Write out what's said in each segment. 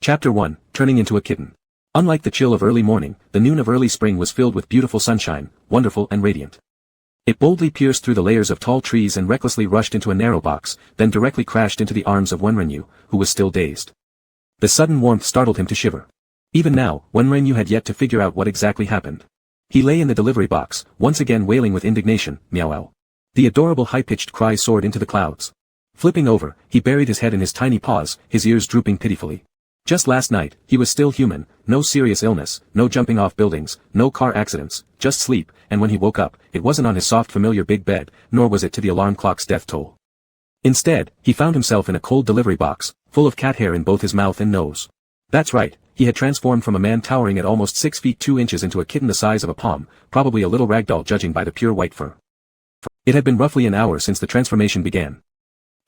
Chapter 1, Turning into a Kitten. Unlike the chill of early morning, the noon of early spring was filled with beautiful sunshine, wonderful and radiant. It boldly pierced through the layers of tall trees and recklessly rushed into a narrow box, then directly crashed into the arms of Wenrenyu, who was still dazed. The sudden warmth startled him to shiver. Even now, Wenrenyu had yet to figure out what exactly happened. He lay in the delivery box, once again wailing with indignation, meow. The adorable high-pitched cry soared into the clouds. Flipping over, he buried his head in his tiny paws, his ears drooping pitifully. Just last night, he was still human, no serious illness, no jumping off buildings, no car accidents, just sleep, and when he woke up, it wasn't on his soft familiar big bed, nor was it to the alarm clock's death toll. Instead, he found himself in a cold delivery box, full of cat hair in both his mouth and nose. That's right, he had transformed from a man towering at almost 6 feet 2 inches into a kitten the size of a palm, probably a little ragdoll judging by the pure white fur. It had been roughly an hour since the transformation began.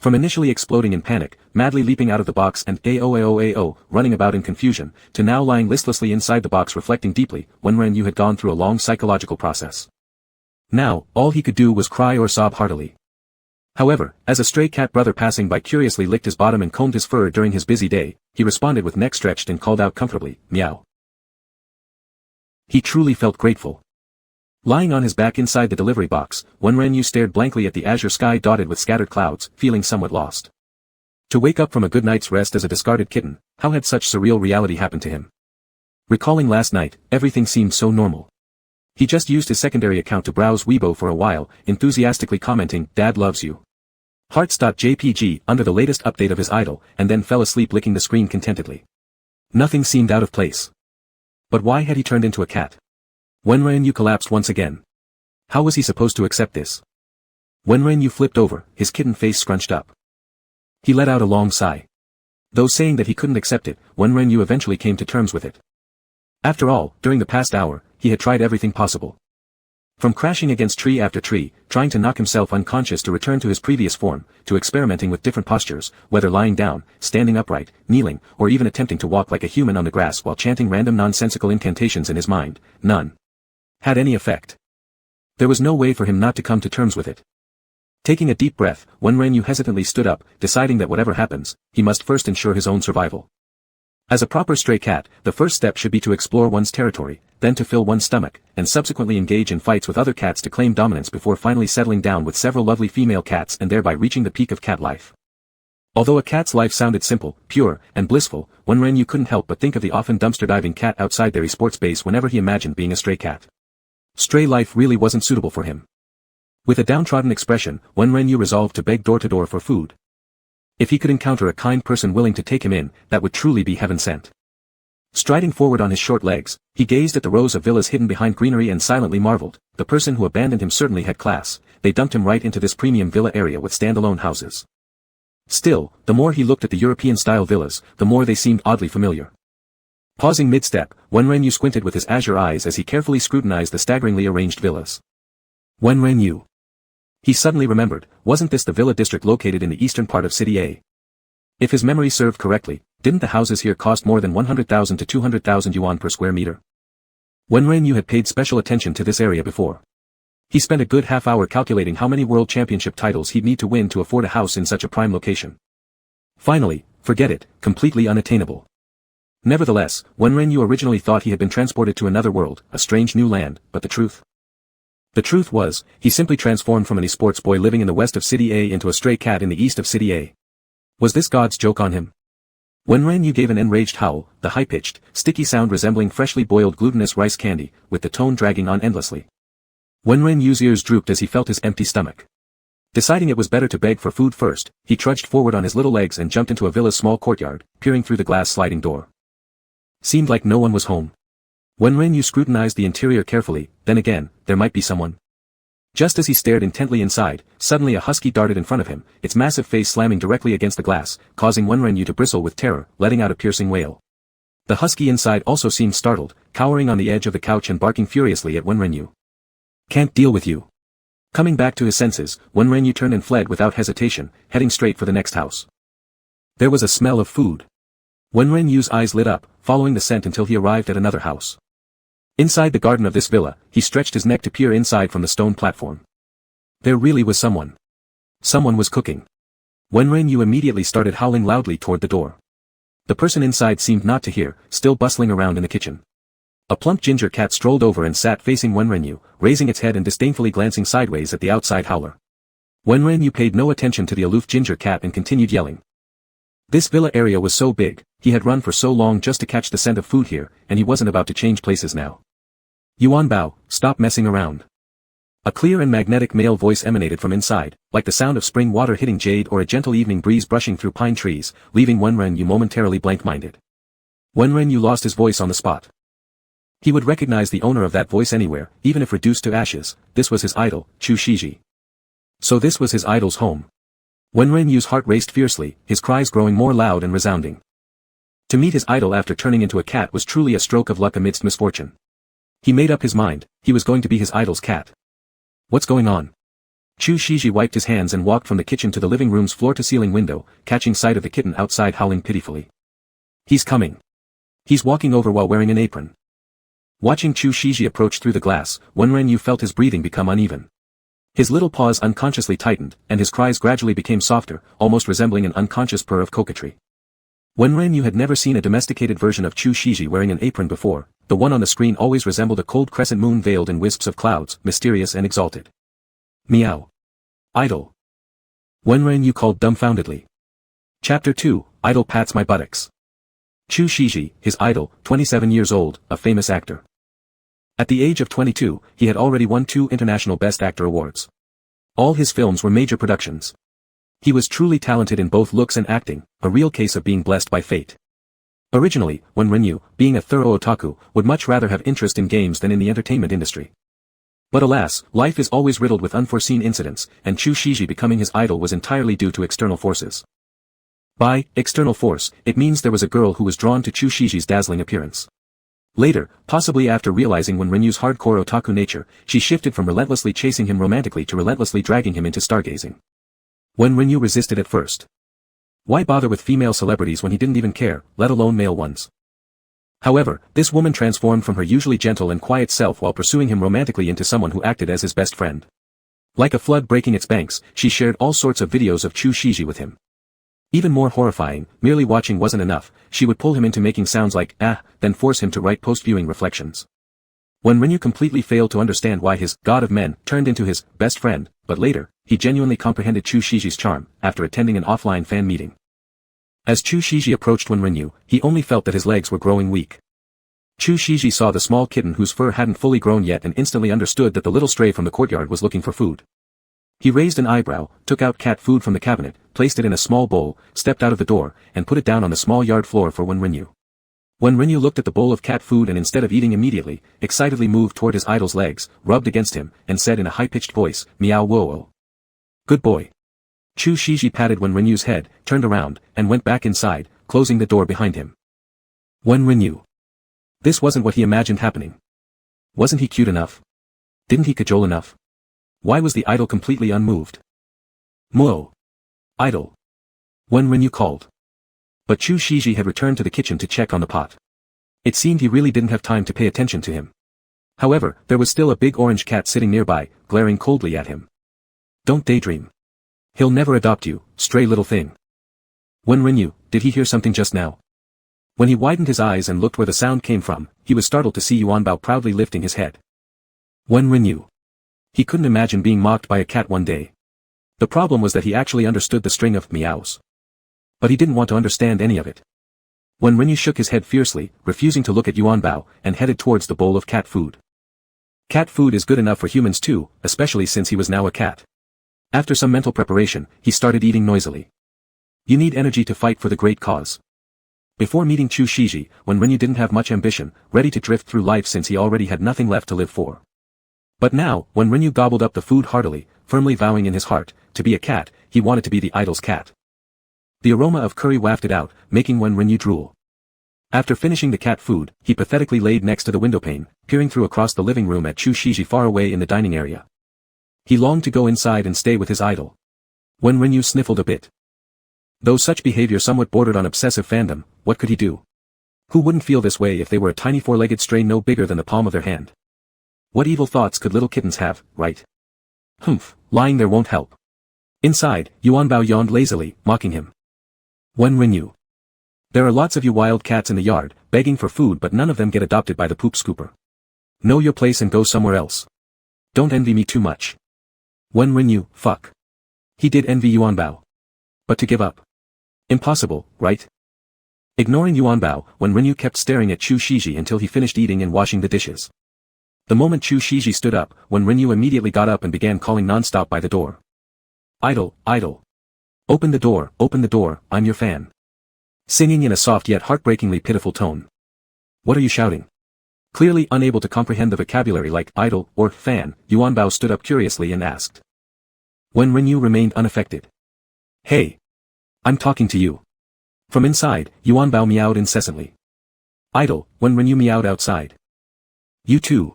From initially exploding in panic, madly leaping out of the box and AO running about in confusion, to now lying listlessly inside the box reflecting deeply, Wenrenyu had gone through a long psychological process. Now, all he could do was cry or sob heartily. However, as a stray cat brother passing by curiously licked his bottom and combed his fur during his busy day, he responded with neck stretched and called out comfortably, meow. He truly felt grateful. Lying on his back inside the delivery box, Wenrenyu stared blankly at the azure sky dotted with scattered clouds, feeling somewhat lost. To wake up from a good night's rest as a discarded kitten, how had such surreal reality happened to him? Recalling last night, everything seemed so normal. He just used his secondary account to browse Weibo for a while, enthusiastically commenting, "Dad loves you." Hearts.jpg under the latest update of his idol, and then fell asleep licking the screen contentedly. Nothing seemed out of place. But why had he turned into a cat? Wenrenyu collapsed once again. How was he supposed to accept this? Wenrenyu flipped over, his kitten face scrunched up. He let out a long sigh. Though saying that he couldn't accept it, Wenrenyu eventually came to terms with it. After all, during the past hour, he had tried everything possible. From crashing against tree after tree, trying to knock himself unconscious to return to his previous form, to experimenting with different postures, whether lying down, standing upright, kneeling, or even attempting to walk like a human on the grass while chanting random nonsensical incantations in his mind, none had any effect. There was no way for him not to come to terms with it. Taking a deep breath, Wenrenyu hesitantly stood up, deciding that whatever happens, he must first ensure his own survival. As a proper stray cat, the first step should be to explore one's territory, then to fill one's stomach, and subsequently engage in fights with other cats to claim dominance before finally settling down with several lovely female cats and thereby reaching the peak of cat life. Although a cat's life sounded simple, pure, and blissful, Wenrenyu couldn't help but think of the often dumpster-diving cat outside their esports base whenever he imagined being a stray cat. Stray life really wasn't suitable for him. With a downtrodden expression, Wenrenyu resolved to beg door to door for food. If he could encounter a kind person willing to take him in, that would truly be heaven sent. Striding forward on his short legs, he gazed at the rows of villas hidden behind greenery and silently marveled, the person who abandoned him certainly had class, they dumped him right into this premium villa area with standalone houses. Still, the more he looked at the European-style villas, the more they seemed oddly familiar. Pausing mid-step, Wenrenyu squinted with his azure eyes as he carefully scrutinized the staggeringly arranged villas. Wenrenyu. He suddenly remembered, wasn't this the villa district located in the eastern part of City A? If his memory served correctly, didn't the houses here cost more than 100,000 to 200,000 yuan per square meter? Wenrenyu had paid special attention to this area before. He spent a good half hour calculating how many world championship titles he'd need to win to afford a house in such a prime location. Finally, forget it, completely unattainable. Nevertheless, Wenrenyu originally thought he had been transported to another world, a strange new land, but the truth? The truth was, he simply transformed from an esports boy living in the west of City A into a stray cat in the east of City A. Was this God's joke on him? Wenrenyu gave an enraged howl, the high-pitched, sticky sound resembling freshly boiled glutinous rice candy, with the tone dragging on endlessly. Wenrenyu's ears drooped as he felt his empty stomach. Deciding it was better to beg for food first, he trudged forward on his little legs and jumped into a villa's small courtyard, peering through the glass sliding door. Seemed like no one was home. Wenrenyu scrutinized the interior carefully, then again, there might be someone. Just as he stared intently inside, suddenly a husky darted in front of him, its massive face slamming directly against the glass, causing Wenrenyu to bristle with terror, letting out a piercing wail. The husky inside also seemed startled, cowering on the edge of the couch and barking furiously at Wenrenyu. "Can't deal with you." Coming back to his senses, Wenrenyu turned and fled without hesitation, heading straight for the next house. There was a smell of food. Wenrenyu's eyes lit up, following the scent until he arrived at another house. Inside the garden of this villa, he stretched his neck to peer inside from the stone platform. There really was someone. Someone was cooking. Wenrenyu immediately started howling loudly toward the door. The person inside seemed not to hear, still bustling around in the kitchen. A plump ginger cat strolled over and sat facing Wenrenyu, raising its head and disdainfully glancing sideways at the outside howler. Wenrenyu paid no attention to the aloof ginger cat and continued yelling. This villa area was so big, he had run for so long just to catch the scent of food here, and he wasn't about to change places now. Yuanbao, stop messing around. A clear and magnetic male voice emanated from inside, like the sound of spring water hitting jade or a gentle evening breeze brushing through pine trees, leaving Wenrenyu momentarily blank-minded. Wenrenyu lost his voice on the spot. He would recognize the owner of that voice anywhere, even if reduced to ashes. This was his idol, Chu Shiji. So this was his idol's home. Wenrenyu's heart raced fiercely, his cries growing more loud and resounding. To meet his idol after turning into a cat was truly a stroke of luck amidst misfortune. He made up his mind, he was going to be his idol's cat. What's going on? Chu Shiji wiped his hands and walked from the kitchen to the living room's floor-to-ceiling window, catching sight of the kitten outside howling pitifully. He's coming. He's walking over while wearing an apron. Watching Chu Shiji approach through the glass, Wenrenyu felt his breathing become uneven. His little paws unconsciously tightened, and his cries gradually became softer, almost resembling an unconscious purr of coquetry. Wenrenyu had never seen a domesticated version of Chu Shiji wearing an apron before. The one on the screen always resembled a cold crescent moon veiled in wisps of clouds, mysterious and exalted. Meow. Idol. Wenrenyu called dumbfoundedly. Chapter 2, Idol pats my buttocks. Chu Shiji, his idol, 27 years old, a famous actor. At the age of 22, he had already won 2 International Best Actor awards. All his films were major productions. He was truly talented in both looks and acting, a real case of being blessed by fate. Originally, Wenrenyu, being a thorough otaku, would much rather have interest in games than in the entertainment industry. But alas, life is always riddled with unforeseen incidents, and Chu Shiji becoming his idol was entirely due to external forces. By external force, it means there was a girl who was drawn to Chu Shiji's dazzling appearance. Later, possibly after realizing Wenrenyu's hardcore otaku nature, she shifted from relentlessly chasing him romantically to relentlessly dragging him into stargazing. Wenrenyu resisted at first. Why bother with female celebrities when he didn't even care, let alone male ones? However, this woman transformed from her usually gentle and quiet self while pursuing him romantically into someone who acted as his best friend. Like a flood breaking its banks, she shared all sorts of videos of Chu Shiji with him. Even more horrifying, merely watching wasn't enough, she would pull him into making sounds like, ah, then force him to write post-viewing reflections. Wenrenyu completely failed to understand why his god of men turned into his best friend, but later, he genuinely comprehended Chu Shiji's charm, after attending an offline fan meeting. As Chu Shiji approached Wenrenyu, he only felt that his legs were growing weak. Chu Shiji saw the small kitten whose fur hadn't fully grown yet and instantly understood that the little stray from the courtyard was looking for food. He raised an eyebrow, took out cat food from the cabinet, placed it in a small bowl, stepped out of the door, and put it down on the small yard floor for Wenrenyu. Wenrenyu looked at the bowl of cat food and instead of eating immediately, excitedly moved toward his idol's legs, rubbed against him, and said in a high-pitched voice, "Meow whoa. Good boy." Chu Shiji patted Wenrenyu's head, turned around, and went back inside, closing the door behind him. Wenrenyu. This wasn't what he imagined happening. Wasn't he cute enough? Didn't he cajole enough? Why was the idol completely unmoved? Muo. Idol. Wenrenyu called. But Chu Shiji had returned to the kitchen to check on the pot. It seemed he really didn't have time to pay attention to him. However, there was still a big orange cat sitting nearby, glaring coldly at him. Don't daydream. He'll never adopt you, stray little thing. Wenrenyu, did he hear something just now? When he widened his eyes and looked where the sound came from, he was startled to see Yuanbao proudly lifting his head. Wenrenyu. He couldn't imagine being mocked by a cat one day. The problem was that he actually understood the string of meows. But he didn't want to understand any of it. Wenrenyu shook his head fiercely, refusing to look at Yuanbao, and headed towards the bowl of cat food. Cat food is good enough for humans too, especially since he was now a cat. After some mental preparation, he started eating noisily. You need energy to fight for the great cause. Before meeting Chu Shiji, Wenrenyu didn't have much ambition, ready to drift through life since he already had nothing left to live for. But now, Wenrenyu gobbled up the food heartily, firmly vowing in his heart, to be a cat, he wanted to be the idol's cat. The aroma of curry wafted out, making Wenrenyu drool. After finishing the cat food, he pathetically laid next to the windowpane, peering through across the living room at Chu Shiji far away in the dining area. He longed to go inside and stay with his idol. Wenrenyu sniffled a bit. Though such behavior somewhat bordered on obsessive fandom, what could he do? Who wouldn't feel this way if they were a tiny four-legged stray no bigger than the palm of their hand? What evil thoughts could little kittens have, right? Humph, lying there won't help. Inside, Yuanbao yawned lazily, mocking him. Wenrenyu. There are lots of you wild cats in the yard, begging for food but none of them get adopted by the poop scooper. Know your place and go somewhere else. Don't envy me too much. Wen Rinyu, fuck. He did envy Yuanbao. But to give up? Impossible, right? Ignoring Yuanbao, Wen Rinyu kept staring at Chu Shiji until he finished eating and washing the dishes. The moment Chu Shiji stood up, Wen Rinyu immediately got up and began calling non-stop by the door. Idle, idle. Open the door, I'm your fan. Singing in a soft yet heartbreakingly pitiful tone. What are you shouting? Clearly unable to comprehend the vocabulary like idle or fan, Yuanbao stood up curiously and asked. Wen Rinyu remained unaffected. Hey! I'm talking to you. From inside, Yuanbao meowed incessantly. Idle, Wen Rinyu meowed outside. You too.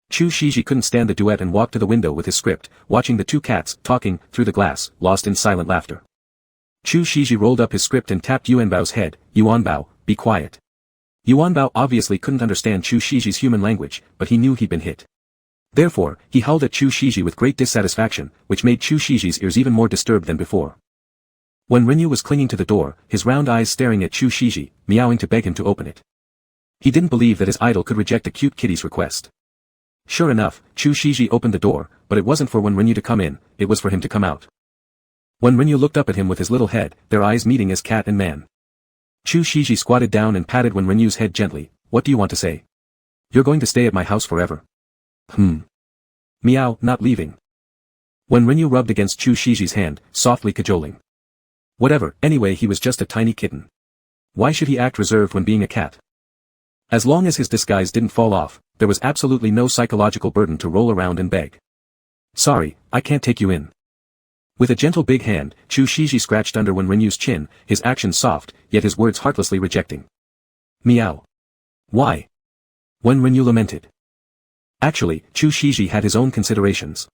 Chu Shiji couldn't stand the duet and walked to the window with his script, watching the two cats talking through the glass, lost in silent laughter. Chu Shiji rolled up his script and tapped Yuanbao's head. Yuanbao, be quiet. Yuanbao obviously couldn't understand Chu Shiji's human language, but he knew he'd been hit. Therefore, he howled at Chu Shiji with great dissatisfaction, which made Chu Shiji's ears even more disturbed than before. When Rinyu was clinging to the door, his round eyes staring at Chu Shiji, meowing to beg him to open it. He didn't believe that his idol could reject a cute kitty's request. Sure enough, Chu Shiji opened the door, but it wasn't for Wen Rinyu to come in, it was for him to come out. When Rinyu looked up at him with his little head, their eyes meeting as cat and man. Chu Shiji squatted down and patted Wen Rinyu's head gently. What do you want to say? You're going to stay at my house forever? Meow, not leaving. When Rinyu rubbed against Chu Shiji's hand, softly cajoling. Whatever, anyway he was just a tiny kitten. Why should he act reserved when being a cat? As long as his disguise didn't fall off, there was absolutely no psychological burden to roll around and beg. Sorry, I can't take you in. With a gentle big hand, Chu Shiji scratched under Wen Rinyu's chin, his actions soft, yet his words heartlessly rejecting. Meow. Why? Wen Rinyu lamented. Actually, Chu Shiji had his own considerations.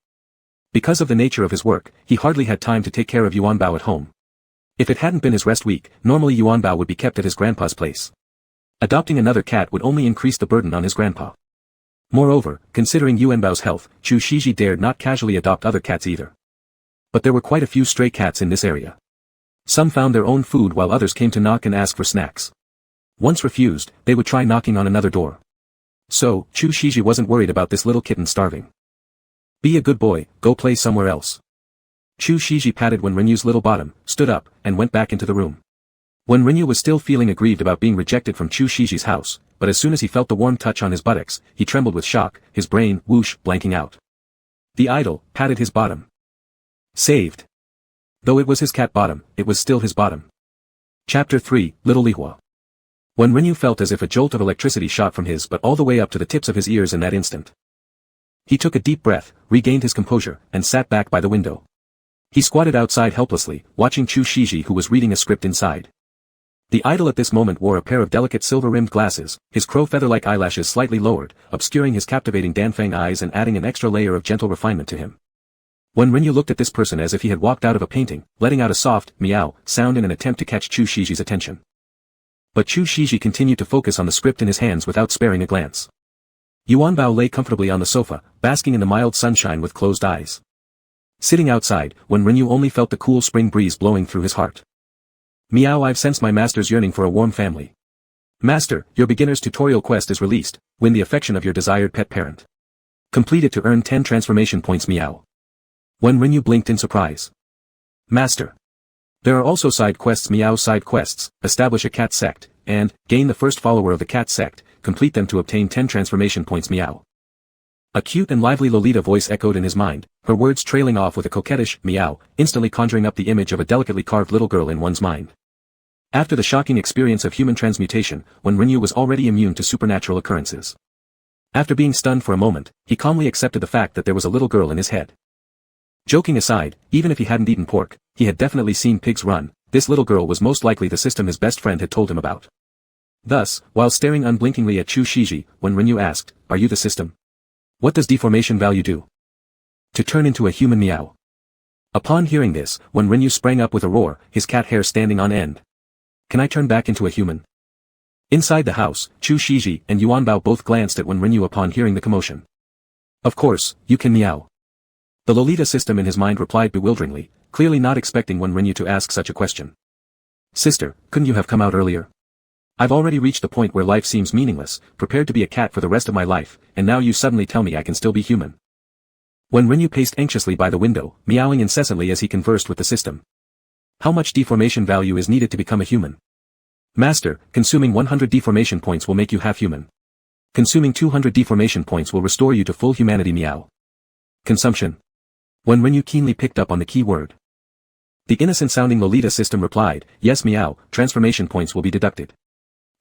Because of the nature of his work, he hardly had time to take care of Yuanbao at home. If it hadn't been his rest week, normally Yuanbao would be kept at his grandpa's place. Adopting another cat would only increase the burden on his grandpa. Moreover, considering Yuanbao's health, Chu Shiji dared not casually adopt other cats either. But there were quite a few stray cats in this area. Some found their own food while others came to knock and ask for snacks. Once refused, they would try knocking on another door. So, Chu Shiji wasn't worried about this little kitten starving. Be a good boy, go play somewhere else. Chu Shiji patted Wen Rinyu's little bottom, stood up, and went back into the room. Wen Rinyu was still feeling aggrieved about being rejected from Chu Shiji's house, but as soon as he felt the warm touch on his buttocks, he trembled with shock, his brain, whoosh, blanking out. The idol patted his bottom. Saved. Though it was his cat bottom, it was still his bottom. Chapter 3, Little Lihua. Wen Rinyu felt as if a jolt of electricity shot from his but all the way up to the tips of his ears in that instant. He took a deep breath, regained his composure, and sat back by the window. He squatted outside helplessly, watching Chu Shiji who was reading a script inside. The idol at this moment wore a pair of delicate silver-rimmed glasses, his crow-feather-like eyelashes slightly lowered, obscuring his captivating Danfang eyes and adding an extra layer of gentle refinement to him. When Rinyu looked at this person as if he had walked out of a painting, letting out a soft, meow, sound in an attempt to catch Chu Shiji's attention. But Chu Shiji continued to focus on the script in his hands without sparing a glance. Yuanbao lay comfortably on the sofa, basking in the mild sunshine with closed eyes. Sitting outside, when Rinyu only felt the cool spring breeze blowing through his heart. Meow, I've sensed my master's yearning for a warm family. Master, your beginner's tutorial quest is released, win the affection of your desired pet parent. Complete it to earn 10 transformation points. Meow. When Rinyu blinked in surprise. Master. There are also side quests. Meow. Side quests, establish a cat sect, and, gain the first follower of the cat sect, complete them to obtain 10 transformation points. Meow. A cute and lively Lolita voice echoed in his mind, her words trailing off with a coquettish meow, instantly conjuring up the image of a delicately carved little girl in one's mind. After the shocking experience of human transmutation, when Rinyu was already immune to supernatural occurrences. After being stunned for a moment, he calmly accepted the fact that there was a little girl in his head. Joking aside, even if he hadn't eaten pork, he had definitely seen pigs run, this little girl was most likely the system his best friend had told him about. Thus, while staring unblinkingly at Chu Shiji, when Rinyu asked, "Are you the system? What does deformation value do?" To turn into a human. Meow. Upon hearing this, when Rinyu sprang up with a roar, his cat hair standing on end. Can I turn back into a human? Inside the house, Chu Shiji and Yuanbao both glanced at when Rinyu upon hearing the commotion. Of course, you can. Meow. The Lolita system in his mind replied bewilderingly, clearly not expecting when Rinyu to ask such a question. Sister, couldn't you have come out earlier? I've already reached the point where life seems meaningless, prepared to be a cat for the rest of my life, and now you suddenly tell me I can still be human. When Renyu paced anxiously by the window, meowing incessantly as he conversed with the system. How much deformation value is needed to become a human? Master, consuming 100 deformation points will make you half human. Consuming 200 deformation points will restore you to full humanity. Meow. Consumption. When Renyu keenly picked up on the key word. The innocent-sounding Lolita system replied, yes meow, transformation points will be deducted.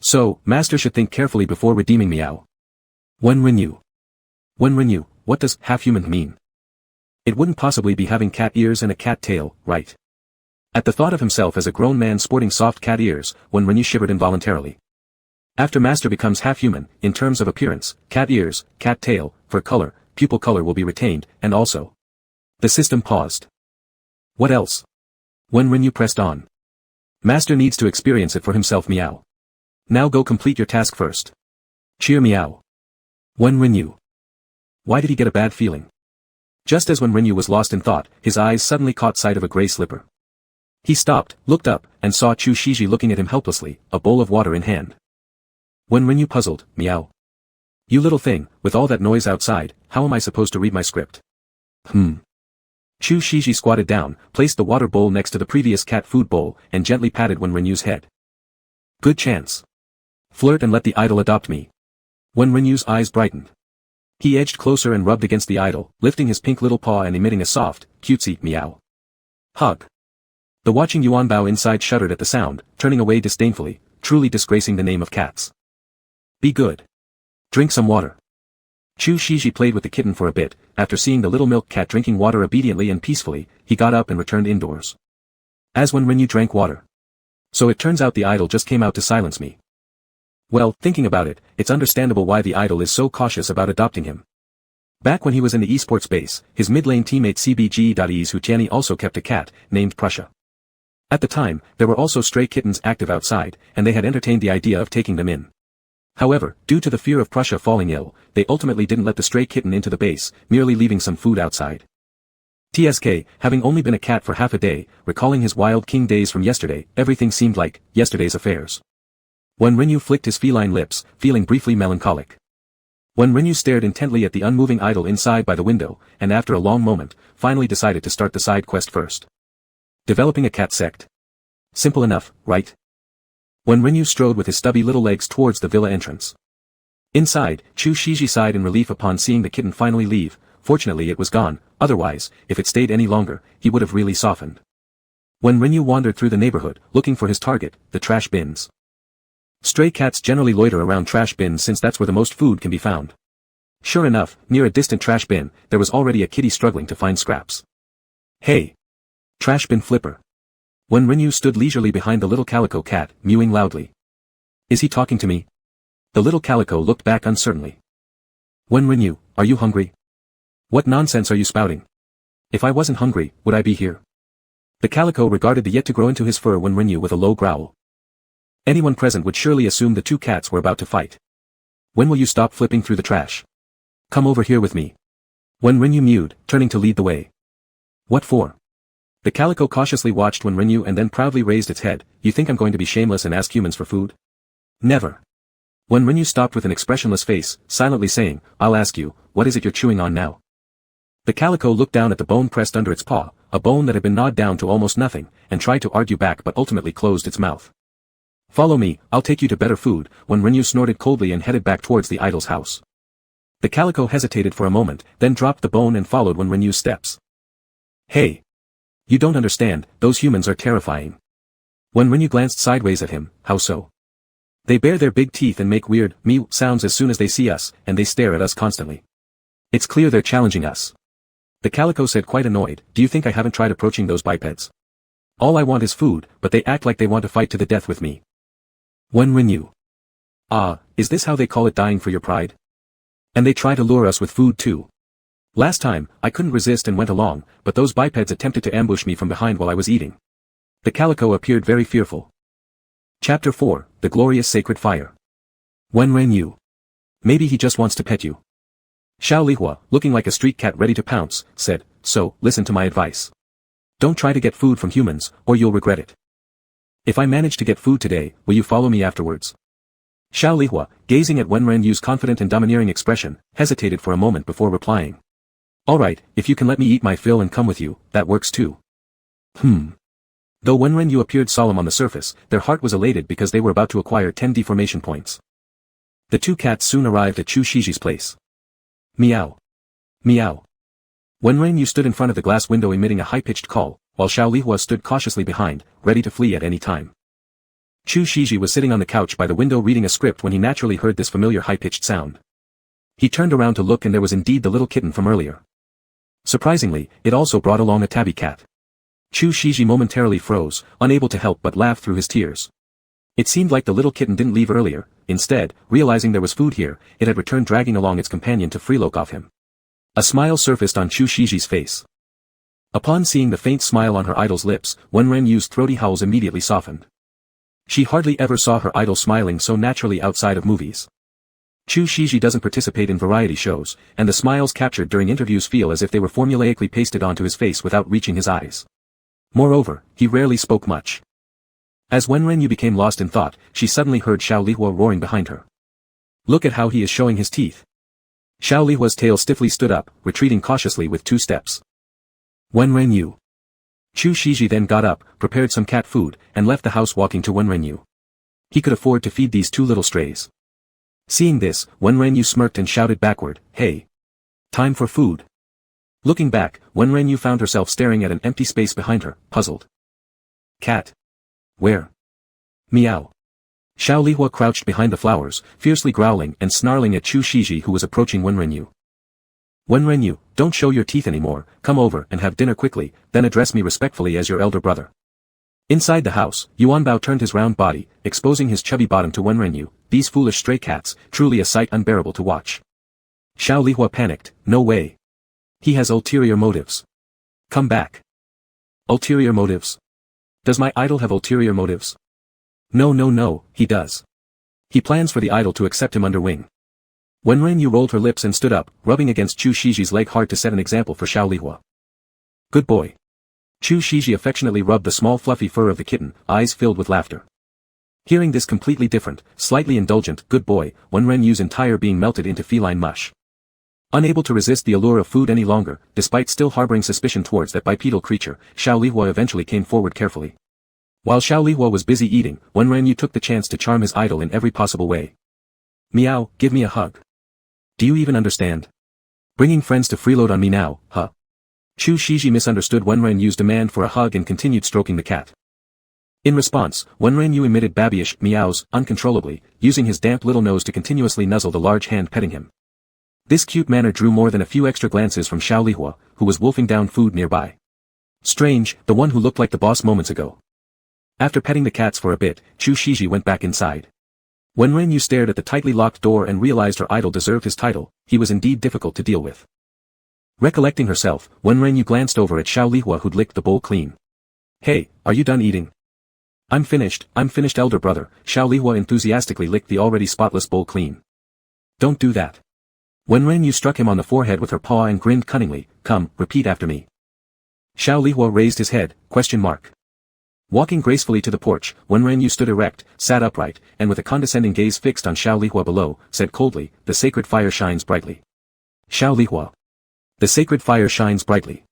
So, Master should think carefully before redeeming meow. When Renyu. When Renyu, what does half-human mean? It wouldn't possibly be having cat ears and a cat tail, right? At the thought of himself as a grown man sporting soft cat ears, when Renyu shivered involuntarily. After Master becomes half-human, in terms of appearance, cat ears, cat tail, fur color, pupil color will be retained, and also. The system paused. What else? When Renyu pressed on. Master needs to experience it for himself. Meow. Now go complete your task first. Cheer. Meow. When Renyu. Why did he get a bad feeling? Just as when Renyu was lost in thought, his eyes suddenly caught sight of a gray slipper. He stopped, looked up, and saw Chu Shiji looking at him helplessly, a bowl of water in hand. When Renyu puzzled, meow. You little thing, with all that noise outside, how am I supposed to read my script? Chu Shiji squatted down, placed the water bowl next to the previous cat food bowl, and gently patted When Renyu's head. Good chance. Flirt and let the idol adopt me. When Renyu's eyes brightened. He edged closer and rubbed against the idol, lifting his pink little paw and emitting a soft, cutesy meow. Hug. The watching Yuanbao inside shuddered at the sound, turning away disdainfully, truly disgracing the name of cats. Be good. Drink some water. Chu Shiji played with the kitten for a bit. After seeing the little milk cat drinking water obediently and peacefully, he got up and returned indoors. As when Renyu drank water. So it turns out the idol just came out to silence me. Well, thinking about it, it's understandable why the idol is so cautious about adopting him. Back when he was in the esports base, his mid-lane teammate CBG.E's Hutiani also kept a cat, named Prussia. At the time, there were also stray kittens active outside, and they had entertained the idea of taking them in. However, due to the fear of Prussia falling ill, they ultimately didn't let the stray kitten into the base, merely leaving some food outside. TSK, having only been a cat for half a day, recalling his wild king days from yesterday, everything seemed like yesterday's affairs. When Renyu flicked his feline lips, feeling briefly melancholic. When Renyu stared intently at the unmoving idol inside by the window, and after a long moment, finally decided to start the side quest first. Developing a cat sect. Simple enough, right? When Renyu strode with his stubby little legs towards the villa entrance. Inside, Chu Shiji sighed in relief upon seeing the kitten finally leave. Fortunately it was gone, otherwise, if it stayed any longer, he would have really softened. When Renyu wandered through the neighborhood, looking for his target, the trash bins. Stray cats generally loiter around trash bins since that's where the most food can be found. Sure enough, near a distant trash bin, there was already a kitty struggling to find scraps. Hey! Trash bin flipper. When Renyu stood leisurely behind the little calico cat, mewing loudly. Is he talking to me? The little calico looked back uncertainly. When Renyu, are you hungry? What nonsense are you spouting? If I wasn't hungry, would I be here? The calico regarded the yet to grow into his fur When Renyu with a low growl. Anyone present would surely assume the two cats were about to fight. When will you stop flipping through the trash? Come over here with me. When Renyu mewed, turning to lead the way. What for? The calico cautiously watched When Renyu and then proudly raised its head. You think I'm going to be shameless and ask humans for food? Never. When Renyu stopped with an expressionless face, silently saying, I'll ask you, what is it you're chewing on now? The calico looked down at the bone pressed under its paw, a bone that had been gnawed down to almost nothing, and tried to argue back but ultimately closed its mouth. Follow me, I'll take you to better food. When Renyu snorted coldly and headed back towards the idol's house. The calico hesitated for a moment, then dropped the bone and followed When Renyu's steps. Hey! You don't understand, those humans are terrifying. When Renyu glanced sideways at him, how so? They bare their big teeth and make weird, mew sounds as soon as they see us, and they stare at us constantly. It's clear they're challenging us. The calico said quite annoyed, do you think I haven't tried approaching those bipeds? All I want is food, but they act like they want to fight to the death with me. When Renyu. Ah, is this how they call it dying for your pride? And they try to lure us with food too. Last time, I couldn't resist and went along, but those bipeds attempted to ambush me from behind while I was eating. The calico appeared very fearful. Chapter 4, The Glorious Sacred Fire. When Renyu. Maybe he just wants to pet you. Xiao Lihua, looking like a street cat ready to pounce, said, so, listen to my advice. Don't try to get food from humans, or you'll regret it. If I manage to get food today, will you follow me afterwards? Xiao Lihua, gazing at Wenren Yu's confident and domineering expression, hesitated for a moment before replying. Alright, if you can let me eat my fill and come with you, that works too. Though Wenren Yu appeared solemn on the surface, their heart was elated because they were about to acquire 10 deformation points. The two cats soon arrived at Chu Shiji's place. Meow. Meow. Wenren Yu stood in front of the glass window emitting a high-pitched call, while Xiao Lihua stood cautiously behind, ready to flee at any time. Chu Shiji was sitting on the couch by the window reading a script when he naturally heard this familiar high-pitched sound. He turned around to look and there was indeed the little kitten from earlier. Surprisingly, it also brought along a tabby cat. Chu Shiji momentarily froze, unable to help but laugh through his tears. It seemed like the little kitten didn't leave earlier, instead, realizing there was food here, it had returned dragging along its companion to freelock off him. A smile surfaced on Chu Shiji's face. Upon seeing the faint smile on her idol's lips, Wenren Yu's throaty howls immediately softened. She hardly ever saw her idol smiling so naturally outside of movies. Chu Shiji doesn't participate in variety shows, and the smiles captured during interviews feel as if they were formulaically pasted onto his face without reaching his eyes. Moreover, he rarely spoke much. As Wenren Yu became lost in thought, she suddenly heard Xiao Lihua roaring behind her. Look at how he is showing his teeth. Xiao Lihua's tail stiffly stood up, retreating cautiously with 2 steps. Wenren Yu. Chu Shiji then got up, prepared some cat food, and left the house walking to Wenren Yu. He could afford to feed these 2 little strays. Seeing this, Wenren Yu smirked and shouted backward, "Hey! Time for food." Looking back, Wenren Yu found herself staring at an empty space behind her, puzzled. Cat. Where? Meow. Xiao Lihua crouched behind the flowers, fiercely growling and snarling at Chu Shiji who was approaching Wenren Yu. Wenren Yu, don't show your teeth anymore, come over and have dinner quickly, then address me respectfully as your elder brother. Inside the house, Yuanbao turned his round body, exposing his chubby bottom to Wenren Yu. These foolish stray cats, truly a sight unbearable to watch. Xiao Lihua panicked, no way. He has ulterior motives. Come back. Ulterior motives? Does my idol have ulterior motives? No, he does. He plans for the idol to accept him under wing. Wenren Yu rolled her lips and stood up, rubbing against Chu Shiji's leg hard to set an example for Xiao Lihua. Good boy. Chu Shiji affectionately rubbed the small fluffy fur of the kitten, eyes filled with laughter. Hearing this completely different, slightly indulgent good boy, Wenren Yu's entire being melted into feline mush. Unable to resist the allure of food any longer, despite still harboring suspicion towards that bipedal creature, Xiao Lihua eventually came forward carefully. While Xiao Lihua was busy eating, Wenren Yu took the chance to charm his idol in every possible way. Meow, give me a hug. Do you even understand? Bringing friends to freeload on me now, huh? Chu Shiji misunderstood Wenren Yu's demand for a hug and continued stroking the cat. In response, Wenren Yu emitted babyish meows uncontrollably, using his damp little nose to continuously nuzzle the large hand petting him. This cute manner drew more than a few extra glances from Xiao Lihua, who was wolfing down food nearby. Strange, the one who looked like the boss moments ago. After petting the cats for a bit, Chu Shiji went back inside. Wenren Yu stared at the tightly locked door and realized her idol deserved his title. He was indeed difficult to deal with. Recollecting herself, Wenren Yu glanced over at Xiao Lihua who'd licked the bowl clean. Hey, are you done eating? I'm finished, elder brother. Xiao Lihua enthusiastically licked the already spotless bowl clean. Don't do that. Wenren Yu struck him on the forehead with her paw and grinned cunningly. Come, repeat after me. Xiao Lihua raised his head, ? Walking gracefully to the porch, Wenren Yu stood erect, sat upright, and with a condescending gaze fixed on Xiao Lihua below, said coldly, the sacred fire shines brightly. Xiao Lihua. The sacred fire shines brightly.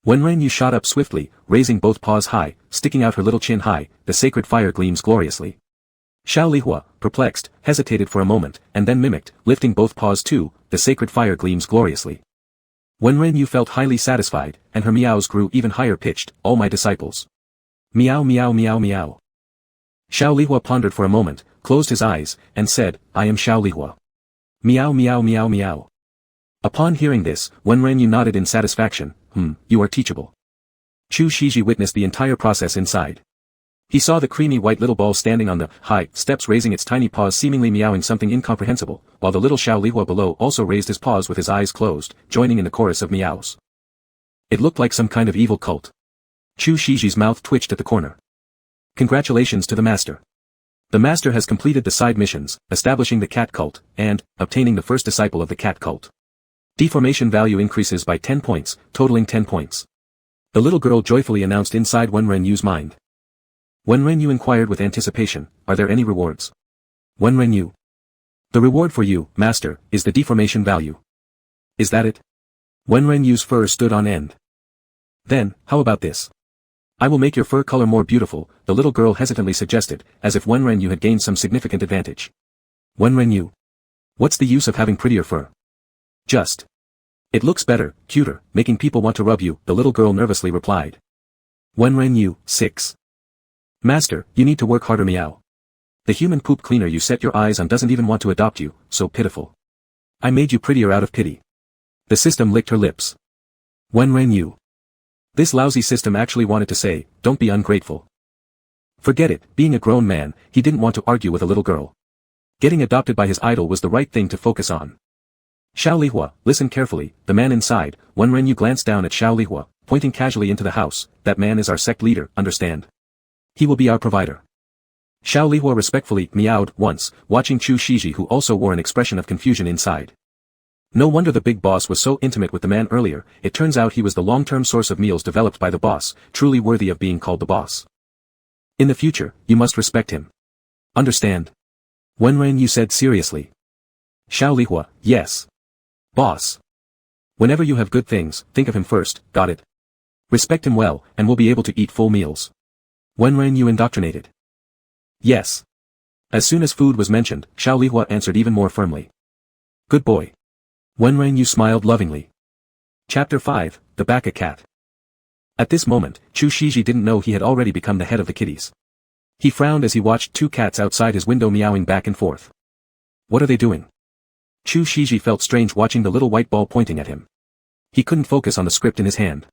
Wenren Yu shot up swiftly, raising both paws high, sticking out her little chin high, the sacred fire gleams gloriously. Xiao Lihua, perplexed, hesitated for a moment, and then mimicked, lifting both paws too, the sacred fire gleams gloriously. Wenren Yu felt highly satisfied, and her meows grew even higher pitched, all my disciples. Meow meow meow meow. Xiao Lihua pondered for a moment, closed his eyes, and said, I am Xiao Lihua. Meow meow meow meow. Upon hearing this, Wenren Yu nodded in satisfaction, you are teachable. Chu Shiji witnessed the entire process inside. He saw the creamy white little ball standing on the high steps raising its tiny paws seemingly meowing something incomprehensible, while the little Xiao Lihua below also raised his paws with his eyes closed, joining in the chorus of meows. It looked like some kind of evil cult. Chu Shiji's mouth twitched at the corner. Congratulations to the master. The master has completed the side missions, establishing the cat cult, and obtaining the first disciple of the cat cult. Deformation value increases by 10 points, totaling 10 points. The little girl joyfully announced inside Wenren Yu's mind. Wen Renyu inquired with anticipation, are there any rewards? Wen Renyu. The reward for you, master, is the deformation value. Is that it? Wen Renyu's fur stood on end. Then, how about this? I will make your fur color more beautiful, the little girl hesitantly suggested, as if Wen Renyu had gained some significant advantage. Wen Renyu. What's the use of having prettier fur? Just. It looks better, cuter, making people want to rub you, the little girl nervously replied. Wen Renyu, 6. Master, you need to work harder, meow. The human poop cleaner you set your eyes on doesn't even want to adopt you, so pitiful. I made you prettier out of pity. The system licked her lips. Wen Renyu. This lousy system actually wanted to say, don't be ungrateful. Forget it, being a grown man, he didn't want to argue with a little girl. Getting adopted by his idol was the right thing to focus on. Xiao Lihua, listen carefully, the man inside. Wen Renyu glanced down at Xiao Lihua, pointing casually into the house, that man is our sect leader, understand? He will be our provider. Xiao Lihua respectfully meowed once, watching Chu Shiji who also wore an expression of confusion inside. No wonder the big boss was so intimate with the man earlier, it turns out he was the long-term source of meals developed by the boss, truly worthy of being called the boss. In the future, you must respect him. Understand? Wen Renyu said seriously. Xiao Lihua, yes. Boss. Whenever you have good things, think of him first, got it? Respect him well, and we'll be able to eat full meals. Wen Renyu indoctrinated. Yes. As soon as food was mentioned, Xiao Lihua answered even more firmly. Good boy. Wen Renyu smiled lovingly. Chapter 5, The Baka Cat. At this moment, Chu Shiji didn't know he had already become the head of the kitties. He frowned as he watched two cats outside his window meowing back and forth. What are they doing? Chu Shiji felt strange watching the little white ball pointing at him. He couldn't focus on the script in his hand.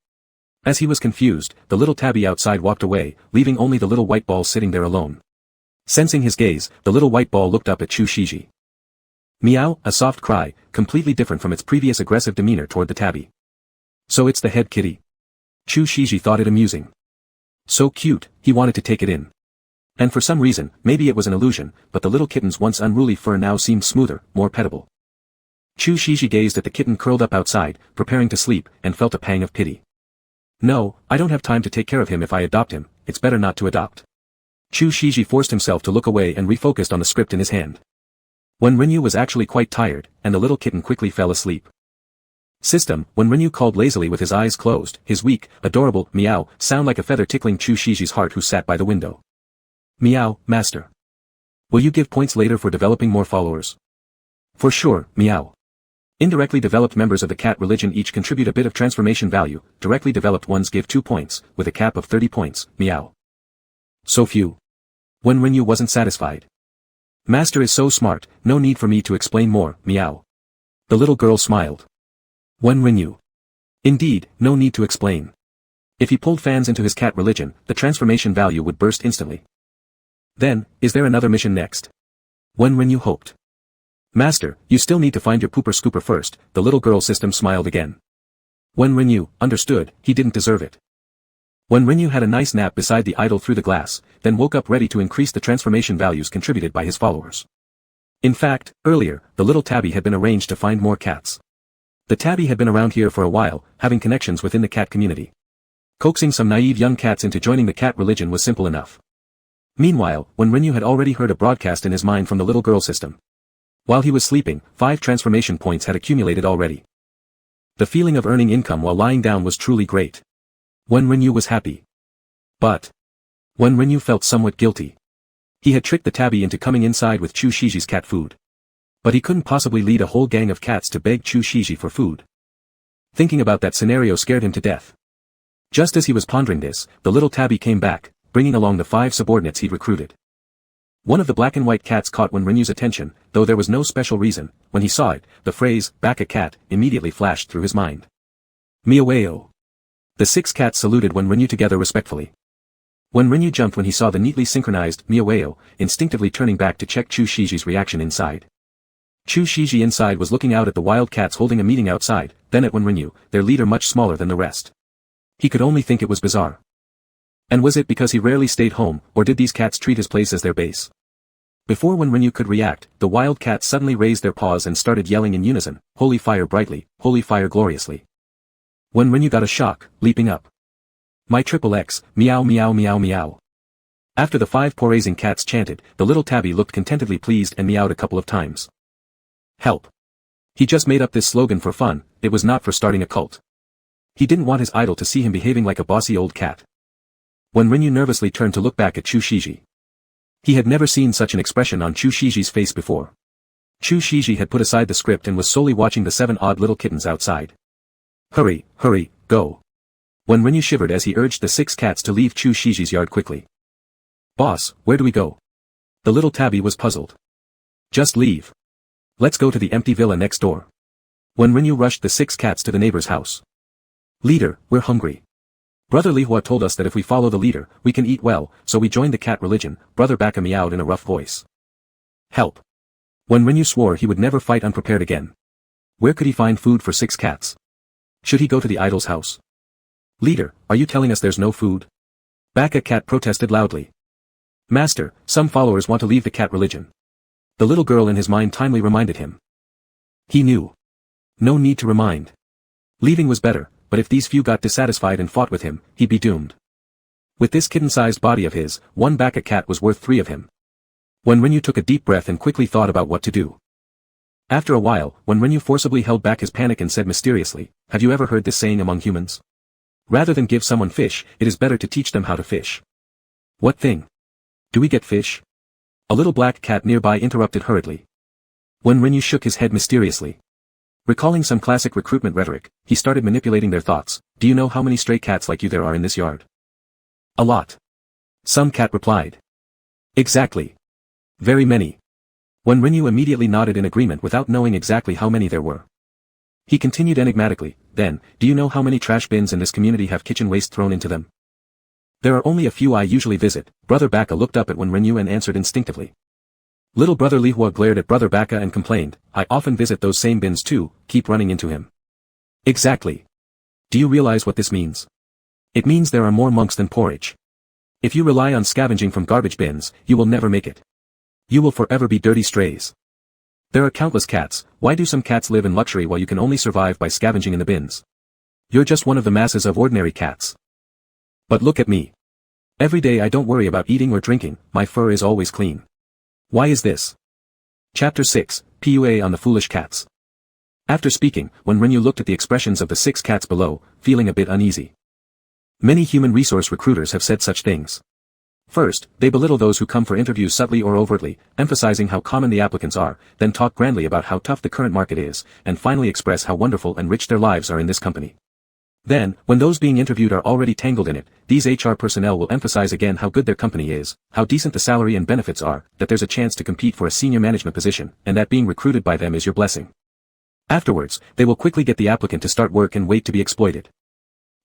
As he was confused, the little tabby outside walked away, leaving only the little white ball sitting there alone. Sensing his gaze, the little white ball looked up at Chu Shiji. Meow, a soft cry, completely different from its previous aggressive demeanor toward the tabby. So it's the head kitty. Chu Shiji thought it amusing. So cute, he wanted to take it in. And for some reason, maybe it was an illusion, but the little kitten's once unruly fur now seemed smoother, more pettable. Chu Shiji gazed at the kitten curled up outside, preparing to sleep, and felt a pang of pity. No, I don't have time to take care of him if I adopt him, it's better not to adopt. Chu Shiji forced himself to look away and refocused on the script in his hand. Wen Renyu was actually quite tired, and the little kitten quickly fell asleep. System, Wen Renyu called lazily with his eyes closed, his weak, adorable, meow, sound like a feather tickling Chu Shiji's heart who sat by the window. Meow, master. Will you give points later for developing more followers? For sure, meow. Indirectly developed members of the cat religion each contribute a bit of transformation value, directly developed ones give 2 points, with a cap of 30 points, meow. So few. Wen Renyu wasn't satisfied. Master is so smart, no need for me to explain more, meow. The little girl smiled. Wen Renyu. Indeed, no need to explain. If he pulled fans into his cat religion, the transformation value would burst instantly. Then, is there another mission next? Wen Renyu hoped. Master, you still need to find your pooper scooper first, the little girl system smiled again. Wen Renyu, understood, he didn't deserve it. Wen Renyu had a nice nap beside the idol through the glass, then woke up ready to increase the transformation values contributed by his followers. In fact, earlier, the little tabby had been arranged to find more cats. The tabby had been around here for a while, having connections within the cat community. Coaxing some naive young cats into joining the cat religion was simple enough. Meanwhile, Wen Renyu had already heard a broadcast in his mind from the little girl system. While he was sleeping, 5 transformation points had accumulated already. The feeling of earning income while lying down was truly great. Wen Renyu was happy. But Wen Renyu felt somewhat guilty. He had tricked the tabby into coming inside with Chu Shiji's cat food. But he couldn't possibly lead a whole gang of cats to beg Chu Shiji for food. Thinking about that scenario scared him to death. Just as he was pondering this, the little tabby came back, bringing along the 5 subordinates he'd recruited. One of the black and white cats caught Wen Renyu's attention, though there was no special reason. When he saw it, the phrase, "Baka cat," immediately flashed through his mind. Miaweo. The 6 cats saluted Wen Renyu together respectfully. Wen Renyu jumped when he saw the neatly synchronized Miaweo, instinctively turning back to check Chu Shiji's reaction inside. Chu Shiji inside was looking out at the wild cats holding a meeting outside, then at Wen Renyu, their leader much smaller than the rest. He could only think it was bizarre. And was it because he rarely stayed home, or did these cats treat his place as their base? Before Wen Renyu could react, the wild cats suddenly raised their paws and started yelling in unison, "Holy fire brightly, holy fire gloriously." Wen Renyu got a shock, leaping up. My triple X, meow meow meow meow. After the 5 praising cats chanted, the little tabby looked contentedly pleased and meowed a couple of times. Help. He just made up this slogan for fun, it was not for starting a cult. He didn't want his idol to see him behaving like a bossy old cat. When Rinyu nervously turned to look back at Chu Shiji. He had never seen such an expression on Chu Shiji's face before. Chu Shiji had put aside the script and was solely watching the 7 odd little kittens outside. Hurry, hurry, go. When Rinyu shivered as he urged the 6 cats to leave Chu Shiji's yard quickly. Boss, where do we go? The little tabby was puzzled. Just leave. Let's go to the empty villa next door. When Rinyu rushed the 6 cats to the neighbor's house. Leader, we're hungry. Brother Lihua told us that if we follow the leader, we can eat well, so we joined the cat religion, Brother Baka meowed in a rough voice. Help. When Rinyu swore he would never fight unprepared again. Where could he find food for 6 cats? Should he go to the idol's house? Leader, are you telling us there's no food? Baka cat protested loudly. Master, some followers want to leave the cat religion. The little girl in his mind timely reminded him. He knew. No need to remind. Leaving was better, but if these few got dissatisfied and fought with him, he'd be doomed. With this kitten-sized body of his, one Baka cat was worth 3 of him. When Rinyu took a deep breath and quickly thought about what to do. After a while, when Rinyu forcibly held back his panic and said mysteriously, have you ever heard this saying among humans? Rather than give someone fish, it is better to teach them how to fish. What thing? Do we get fish? A little black cat nearby interrupted hurriedly. When Rinyu shook his head mysteriously. Recalling some classic recruitment rhetoric, he started manipulating their thoughts. Do you know how many stray cats like you there are in this yard? A lot. Some cat replied. Exactly. Very many. When Rinyu immediately nodded in agreement without knowing exactly how many there were. He continued enigmatically, then, do you know how many trash bins in this community have kitchen waste thrown into them? There are only a few I usually visit. Brother Baka looked up at when Rinyu and answered instinctively. Little brother Lihua glared at brother Baka and complained, I often visit those same bins too, keep running into him. Exactly. Do you realize what this means? It means there are more monks than porridge. If you rely on scavenging from garbage bins, you will never make it. You will forever be dirty strays. There are countless cats, why do some cats live in luxury while you can only survive by scavenging in the bins? You're just one of the masses of ordinary cats. But look at me. Every day I don't worry about eating or drinking, my fur is always clean. Why is this? Chapter 6, PUA on the Foolish Cats. After speaking, when Rinyu looked at the expressions of the 6 cats below, feeling a bit uneasy. Many human resource recruiters have said such things. First, they belittle those who come for interviews subtly or overtly, emphasizing how common the applicants are, then talk grandly about how tough the current market is, and finally express how wonderful and rich their lives are in this company. Then, when those being interviewed are already tangled in it, these HR personnel will emphasize again how good their company is, how decent the salary and benefits are, that there's a chance to compete for a senior management position, and that being recruited by them is your blessing. Afterwards, they will quickly get the applicant to start work and wait to be exploited.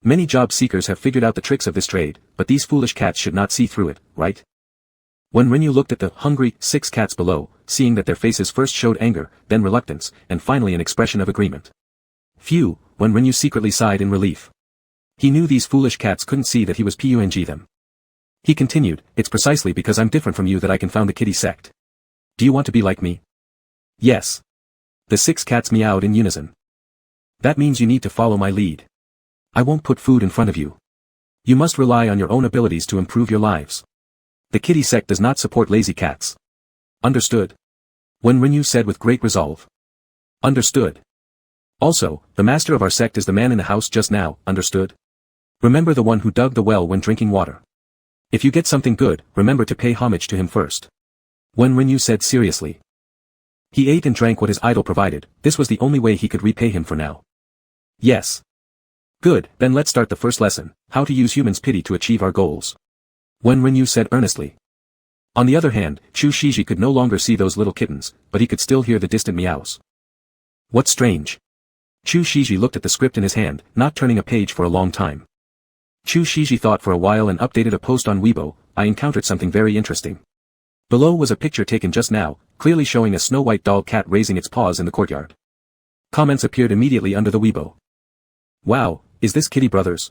Many job seekers have figured out the tricks of this trade, but these foolish cats should not see through it, right? When Rinyu looked at the hungry 6 cats below, seeing that their faces first showed anger, then reluctance, and finally an expression of agreement. Phew, when Rinyu secretly sighed in relief. He knew these foolish cats couldn't see that he was pung them. He continued, it's precisely because I'm different from you that I can found the kitty sect. Do you want to be like me? Yes. The 6 cats meowed in unison. That means you need to follow my lead. I won't put food in front of you. You must rely on your own abilities to improve your lives. The kitty sect does not support lazy cats. Understood? When Rinyu said with great resolve. Understood. Also, the master of our sect is the man in the house just now, understood? Remember the one who dug the well when drinking water. If you get something good, remember to pay homage to him first. When Rinyu said seriously. He ate and drank what his idol provided, this was the only way he could repay him for now. Yes. Good, then let's start the first lesson, how to use humans' pity to achieve our goals. When Rinyu said earnestly. On the other hand, Chu Shiji could no longer see those little kittens, but he could still hear the distant meows. What's strange? Chu Shiji looked at the script in his hand, not turning a page for a long time. Chu Shiji thought for a while and updated a post on Weibo, I encountered something very interesting. Below was a picture taken just now, clearly showing a snow-white doll cat raising its paws in the courtyard. Comments appeared immediately under the Weibo. Wow, is this Kitty Brothers?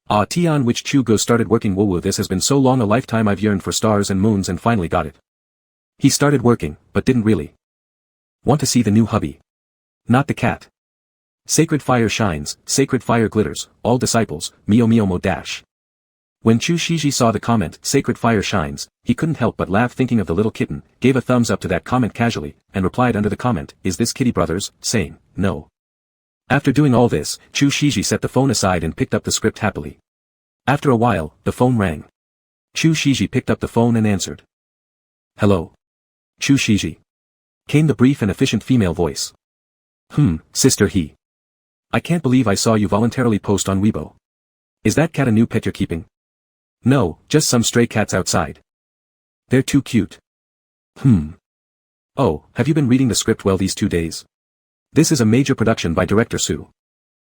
Ah Tian which Chu Go started working woo this has been so long a lifetime I've yearned for stars and moons and finally got it. He started working, but didn't really. Want to see the new hubby. Not the cat. Sacred fire shines, sacred fire glitters, all disciples, mio mio mo dash. When Chu Shiji saw the comment, "Sacred fire shines," he couldn't help but laugh thinking of the little kitten, gave a thumbs up to that comment casually, and replied under the comment, "Is this Kitty Brothers?" saying, "No." After doing all this, Chu Shiji set the phone aside and picked up the script happily. After a while, the phone rang. Chu Shiji picked up the phone and answered. "Hello. Chu Shiji," came the brief and efficient female voice. Sister he. I can't believe I saw you voluntarily post on Weibo. Is that cat a new pet you're keeping?" "No, just some stray cats outside. They're too cute." "Oh, have you been reading the script well these 2 days? This is a major production by director Su.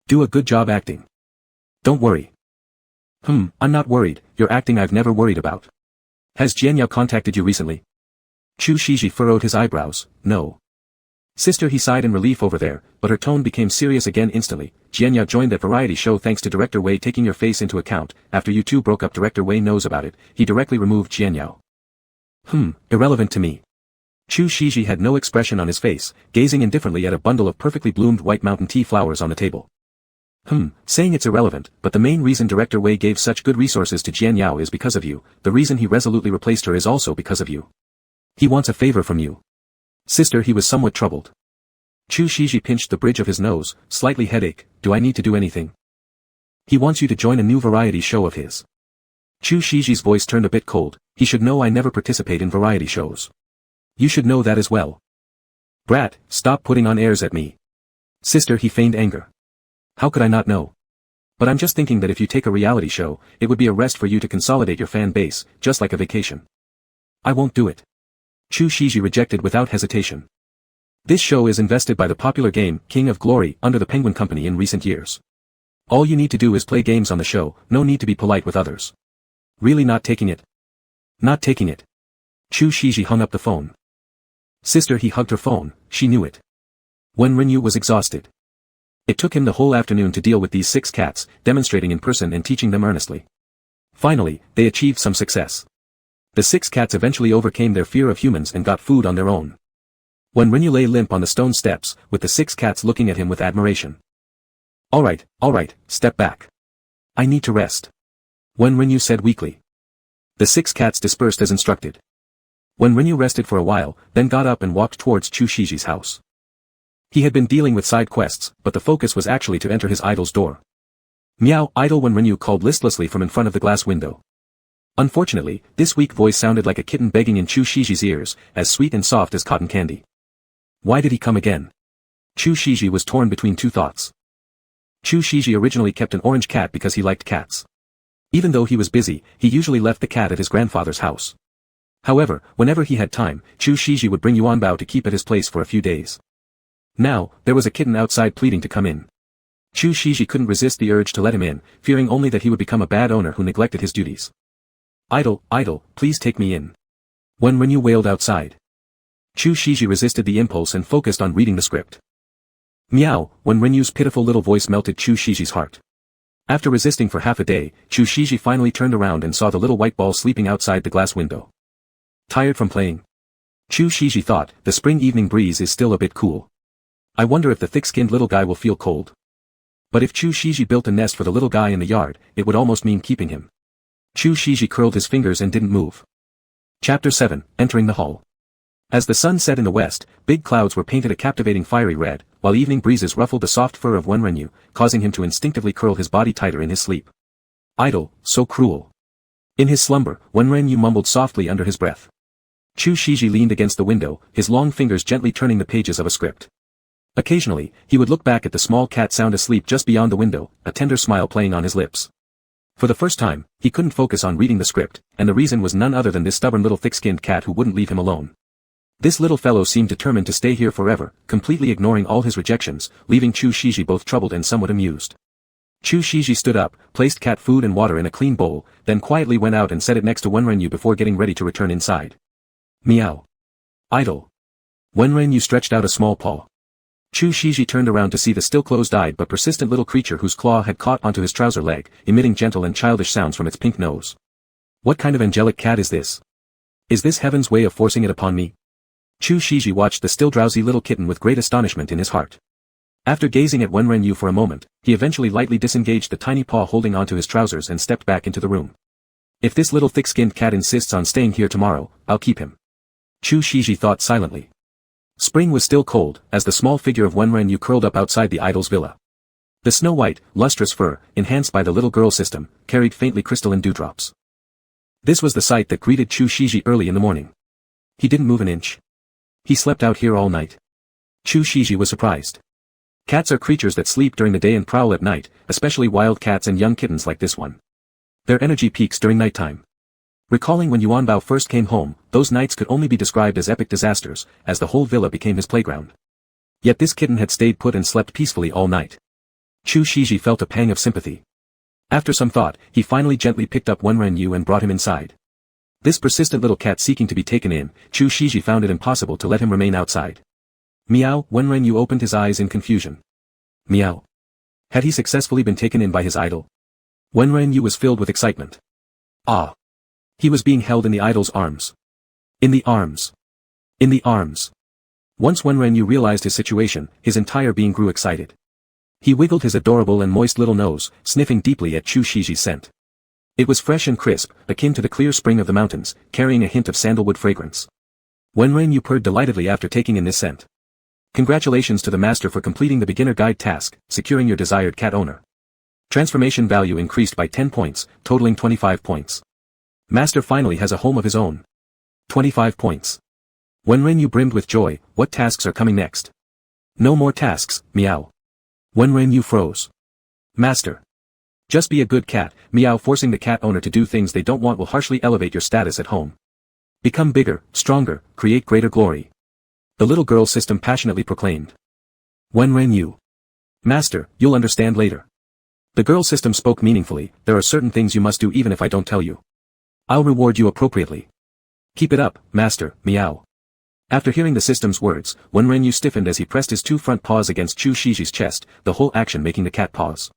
Do a good job acting. Don't worry." I'm not worried, your acting I've never worried about. Has Jianyao contacted you recently?" Chu Shiji furrowed his eyebrows, "No." "Sister," he sighed in relief over there, but her tone became serious again instantly. "Jianyao joined that variety show thanks to Director Wei taking your face into account. After you two broke up, Director Wei knows about it. He directly removed Jianyao." Irrelevant to me." Chu Shiji had no expression on his face, gazing indifferently at a bundle of perfectly bloomed white mountain tea flowers on the table. Saying it's irrelevant, but the main reason Director Wei gave such good resources to Jianyao is because of you. The reason he resolutely replaced her is also because of you. He wants a favor from you." "Sister," he was somewhat troubled. Chu Shiji pinched the bridge of his nose, slightly headache. "Do I need to do anything?" "He wants you to join a new variety show of his." Chu Shiji's voice turned a bit cold. "He should know I never participate in variety shows. You should know that as well." "Brat, stop putting on airs at me." "Sister," he feigned anger. "How could I not know? But I'm just thinking that if you take a reality show, it would be a rest for you to consolidate your fan base, just like a vacation." "I won't do it." Chu Shiji rejected without hesitation. "This show is invested by the popular game, King of Glory, under the Penguin Company in recent years. All you need to do is play games on the show, no need to be polite with others." "Really not taking it?" "Not taking it." Chu Shiji hung up the phone. "Sister," he hugged her phone, she knew it. Wen Renyu was exhausted. It took him the whole afternoon to deal with these 6 cats, demonstrating in person and teaching them earnestly. Finally, they achieved some success. The 6 cats eventually overcame their fear of humans and got food on their own. Wen Renyu lay limp on the stone steps, with the 6 cats looking at him with admiration. All right, step back. I need to rest," Wen Renyu said weakly. The 6 cats dispersed as instructed. Wen Renyu rested for a while, then got up and walked towards Chu Shiji's house. He had been dealing with side quests, but the focus was actually to enter his idol's door. "Meow, idol," Wen Renyu called listlessly from in front of the glass window. Unfortunately, this weak voice sounded like a kitten begging in Chu Shiji's ears, as sweet and soft as cotton candy. Why did he come again? Chu Shiji was torn between 2 thoughts. Chu Shiji originally kept an orange cat because he liked cats. Even though he was busy, he usually left the cat at his grandfather's house. However, whenever he had time, Chu Shiji would bring Yuan Bao to keep at his place for a few days. Now, there was a kitten outside pleading to come in. Chu Shiji couldn't resist the urge to let him in, fearing only that he would become a bad owner who neglected his duties. Idol, please take me in," Wen Renyu wailed outside. Chu Shiji resisted the impulse and focused on reading the script. Meow, Wen Renyu's pitiful little voice melted Chu Shiji's heart. After resisting for half a day, Chu Shiji finally turned around and saw the little white ball sleeping outside the glass window. Tired from playing? Chu Shiji thought, the spring evening breeze is still a bit cool. I wonder if the thick-skinned little guy will feel cold. But if Chu Shiji built a nest for the little guy in the yard, it would almost mean keeping him. Chu Shiji curled his fingers and didn't move. Chapter 7, Entering the Hall. As the sun set in the west, big clouds were painted a captivating fiery red, while evening breezes ruffled the soft fur of Wen Renyu, causing him to instinctively curl his body tighter in his sleep. Idle, so cruel. In his slumber, Wen Renyu mumbled softly under his breath. Chu Shiji leaned against the window, his long fingers gently turning the pages of a script. Occasionally, he would look back at the small cat sound asleep just beyond the window, a tender smile playing on his lips. For the first time, he couldn't focus on reading the script, and the reason was none other than this stubborn little thick-skinned cat who wouldn't leave him alone. This little fellow seemed determined to stay here forever, completely ignoring all his rejections, leaving Chu Shiji both troubled and somewhat amused. Chu Shiji stood up, placed cat food and water in a clean bowl, then quietly went out and set it next to Wen Renyu before getting ready to return inside. Meow. Idle. Wen Renyu stretched out a small paw. Chu Shiji turned around to see the still closed-eyed but persistent little creature whose claw had caught onto his trouser leg, emitting gentle and childish sounds from its pink nose. What kind of angelic cat is this? Is this heaven's way of forcing it upon me? Chu Shiji watched the still drowsy little kitten with great astonishment in his heart. After gazing at Wen Renyu for a moment, he eventually lightly disengaged the tiny paw holding onto his trousers and stepped back into the room. If this little thick-skinned cat insists on staying here tomorrow, I'll keep him. Chu Shiji thought silently. Spring was still cold, as the small figure of Wenren curled up outside the idol's villa. The snow-white, lustrous fur, enhanced by the little girl system, carried faintly crystalline dewdrops. This was the sight that greeted Chu Shiji early in the morning. He didn't move an inch. He slept out here all night. Chu Shiji was surprised. Cats are creatures that sleep during the day and prowl at night, especially wild cats and young kittens like this one. Their energy peaks during nighttime. Recalling when Yuanbao first came home, those nights could only be described as epic disasters, as the whole villa became his playground. Yet this kitten had stayed put and slept peacefully all night. Chu Shiji felt a pang of sympathy. After some thought, he finally gently picked up Wenren and brought him inside. This persistent little cat seeking to be taken in, Chu Shiji found it impossible to let him remain outside. Meow. Wenren opened his eyes in confusion. Meow. Had he successfully been taken in by his idol? Wenren was filled with excitement. Ah! He was being held in the idol's arms. In the arms. In the arms. Once Wenren realized his situation, his entire being grew excited. He wiggled his adorable and moist little nose, sniffing deeply at Chu Shiji's scent. It was fresh and crisp, akin to the clear spring of the mountains, carrying a hint of sandalwood fragrance. Wenren purred delightedly after taking in this scent. Congratulations to the master for completing the beginner guide task, securing your desired cat owner. Transformation value increased by 10 points, totaling 25 points. Master finally has a home of his own. 25 points. Wenren brimmed with joy. What tasks are coming next? No more tasks, meow. Wenren froze. Master. Just be a good cat, meow. Forcing the cat owner to do things they don't want will harshly elevate your status at home. Become bigger, stronger, create greater glory. The little girl system passionately proclaimed. Wenren. Master, you'll understand later. The girl system spoke meaningfully. There are certain things you must do even if I don't tell you. I'll reward you appropriately. Keep it up, master, meow. After hearing the system's words, Wenren stiffened as he pressed his two front paws against Chu Shiji's chest, the whole action making the cat pause.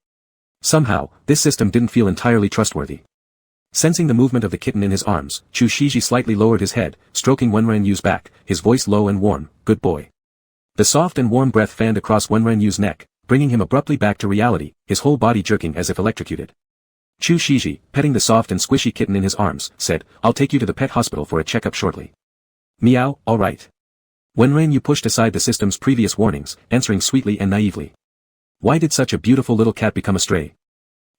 Somehow, this system didn't feel entirely trustworthy. Sensing the movement of the kitten in his arms, Chu Shiji slightly lowered his head, stroking Wenren's back, his voice low and warm. Good boy. The soft and warm breath fanned across Wenren's neck, bringing him abruptly back to reality, his whole body jerking as if electrocuted. Chu Shiji, petting the soft and squishy kitten in his arms, said, I'll take you to the pet hospital for a checkup shortly. Meow. All right. Wenren pushed aside the system's previous warnings, answering sweetly and naively. Why did such a beautiful little cat become a stray?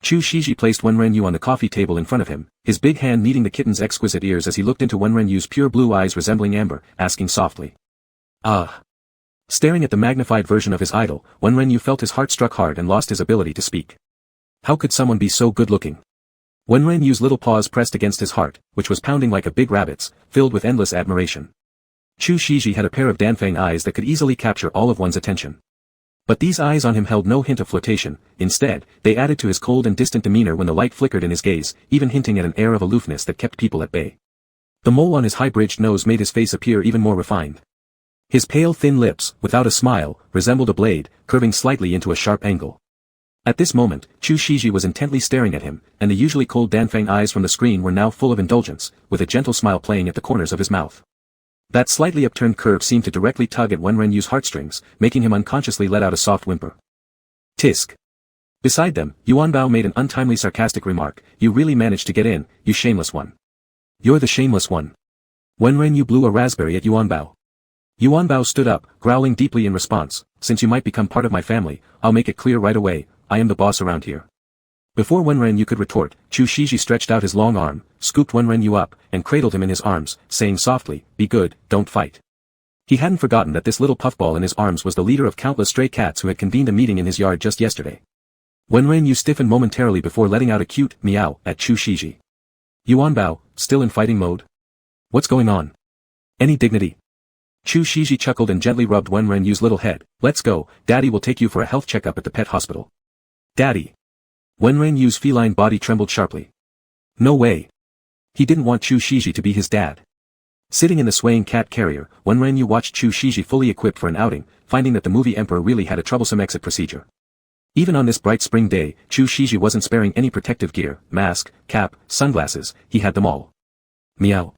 Chu Shiji placed Wenren on the coffee table in front of him, his big hand kneading the kitten's exquisite ears as he looked into Wenren's pure blue eyes resembling amber, asking softly. Ah. Staring at the magnified version of his idol, Wenren felt his heart struck hard and lost his ability to speak. How could someone be so good-looking? Wenren's little paws pressed against his heart, which was pounding like a big rabbit's, filled with endless admiration. Chu Shiji had a pair of danfang eyes that could easily capture all of one's attention. But these eyes on him held no hint of flirtation. Instead, they added to his cold and distant demeanor when the light flickered in his gaze, even hinting at an air of aloofness that kept people at bay. The mole on his high-bridged nose made his face appear even more refined. His pale thin lips, without a smile, resembled a blade, curving slightly into a sharp angle. At this moment, Chu Shiji was intently staring at him, and the usually cold danfang eyes from the screen were now full of indulgence, with a gentle smile playing at the corners of his mouth. That slightly upturned curve seemed to directly tug at Wenren's heartstrings, making him unconsciously let out a soft whimper. Tisk. Beside them, Yuanbao made an untimely sarcastic remark. You really managed to get in, you shameless one. You're the shameless one. Wenren blew a raspberry at Yuanbao. Yuanbao stood up, growling deeply in response. Since you might become part of my family, I'll make it clear right away, I am the boss around here. Before Wenren could retort, Chu Shiji stretched out his long arm, scooped Wenren up, and cradled him in his arms, saying softly, be good, don't fight. He hadn't forgotten that this little puffball in his arms was the leader of countless stray cats who had convened a meeting in his yard just yesterday. Wenren stiffened momentarily before letting out a cute meow at Chu Shiji. Yuanbao, still in fighting mode? What's going on? Any dignity? Chu Shiji chuckled and gently rubbed Wenren's little head. Let's go, Daddy will take you for a health checkup at the pet hospital. Daddy. Wenren's feline body trembled sharply. No way. He didn't want Chu Shiji to be his dad. Sitting in the swaying cat carrier, Wenren watched Chu Shiji fully equipped for an outing, finding that the movie Emperor really had a troublesome exit procedure. Even on this bright spring day, Chu Shiji wasn't sparing any protective gear, mask, cap, sunglasses, he had them all. Meow.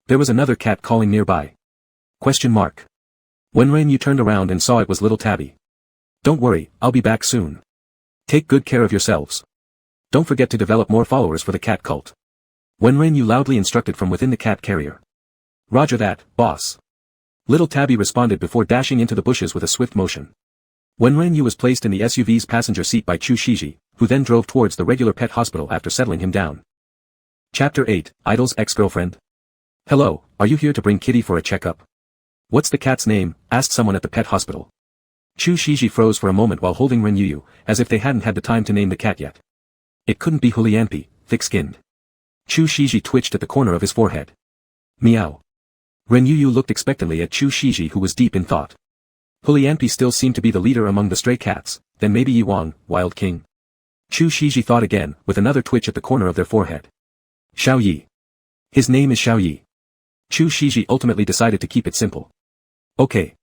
There was another cat calling nearby. Question mark. Wenren turned around and saw it was little Tabby. Don't worry, I'll be back soon. Take good care of yourselves. Don't forget to develop more followers for the cat cult. Wenren loudly instructed from within the cat carrier. Roger that, boss. Little Tabby responded before dashing into the bushes with a swift motion. Wenren was placed in the SUV's passenger seat by Chu Shiji, who then drove towards the regular pet hospital after settling him down. Chapter 8, Idol's Ex-Girlfriend. Hello, are you here to bring Kitty for a checkup? What's the cat's name? Asked someone at the pet hospital. Chu Shiji froze for a moment while holding Ren, as if they hadn't had the time to name the cat yet. It couldn't be Hulianpi, thick-skinned. Chu Shiji twitched at the corner of his forehead. Meow. Ren looked expectantly at Chu Shiji, who was deep in thought. Hulianpi still seemed to be the leader among the stray cats, then maybe Yuan, Wild King. Chu Shiji thought again, with another twitch at the corner of their forehead. Xiao Yi. His name is Xiao Yi. Chu Shiji ultimately decided to keep it simple. Okay.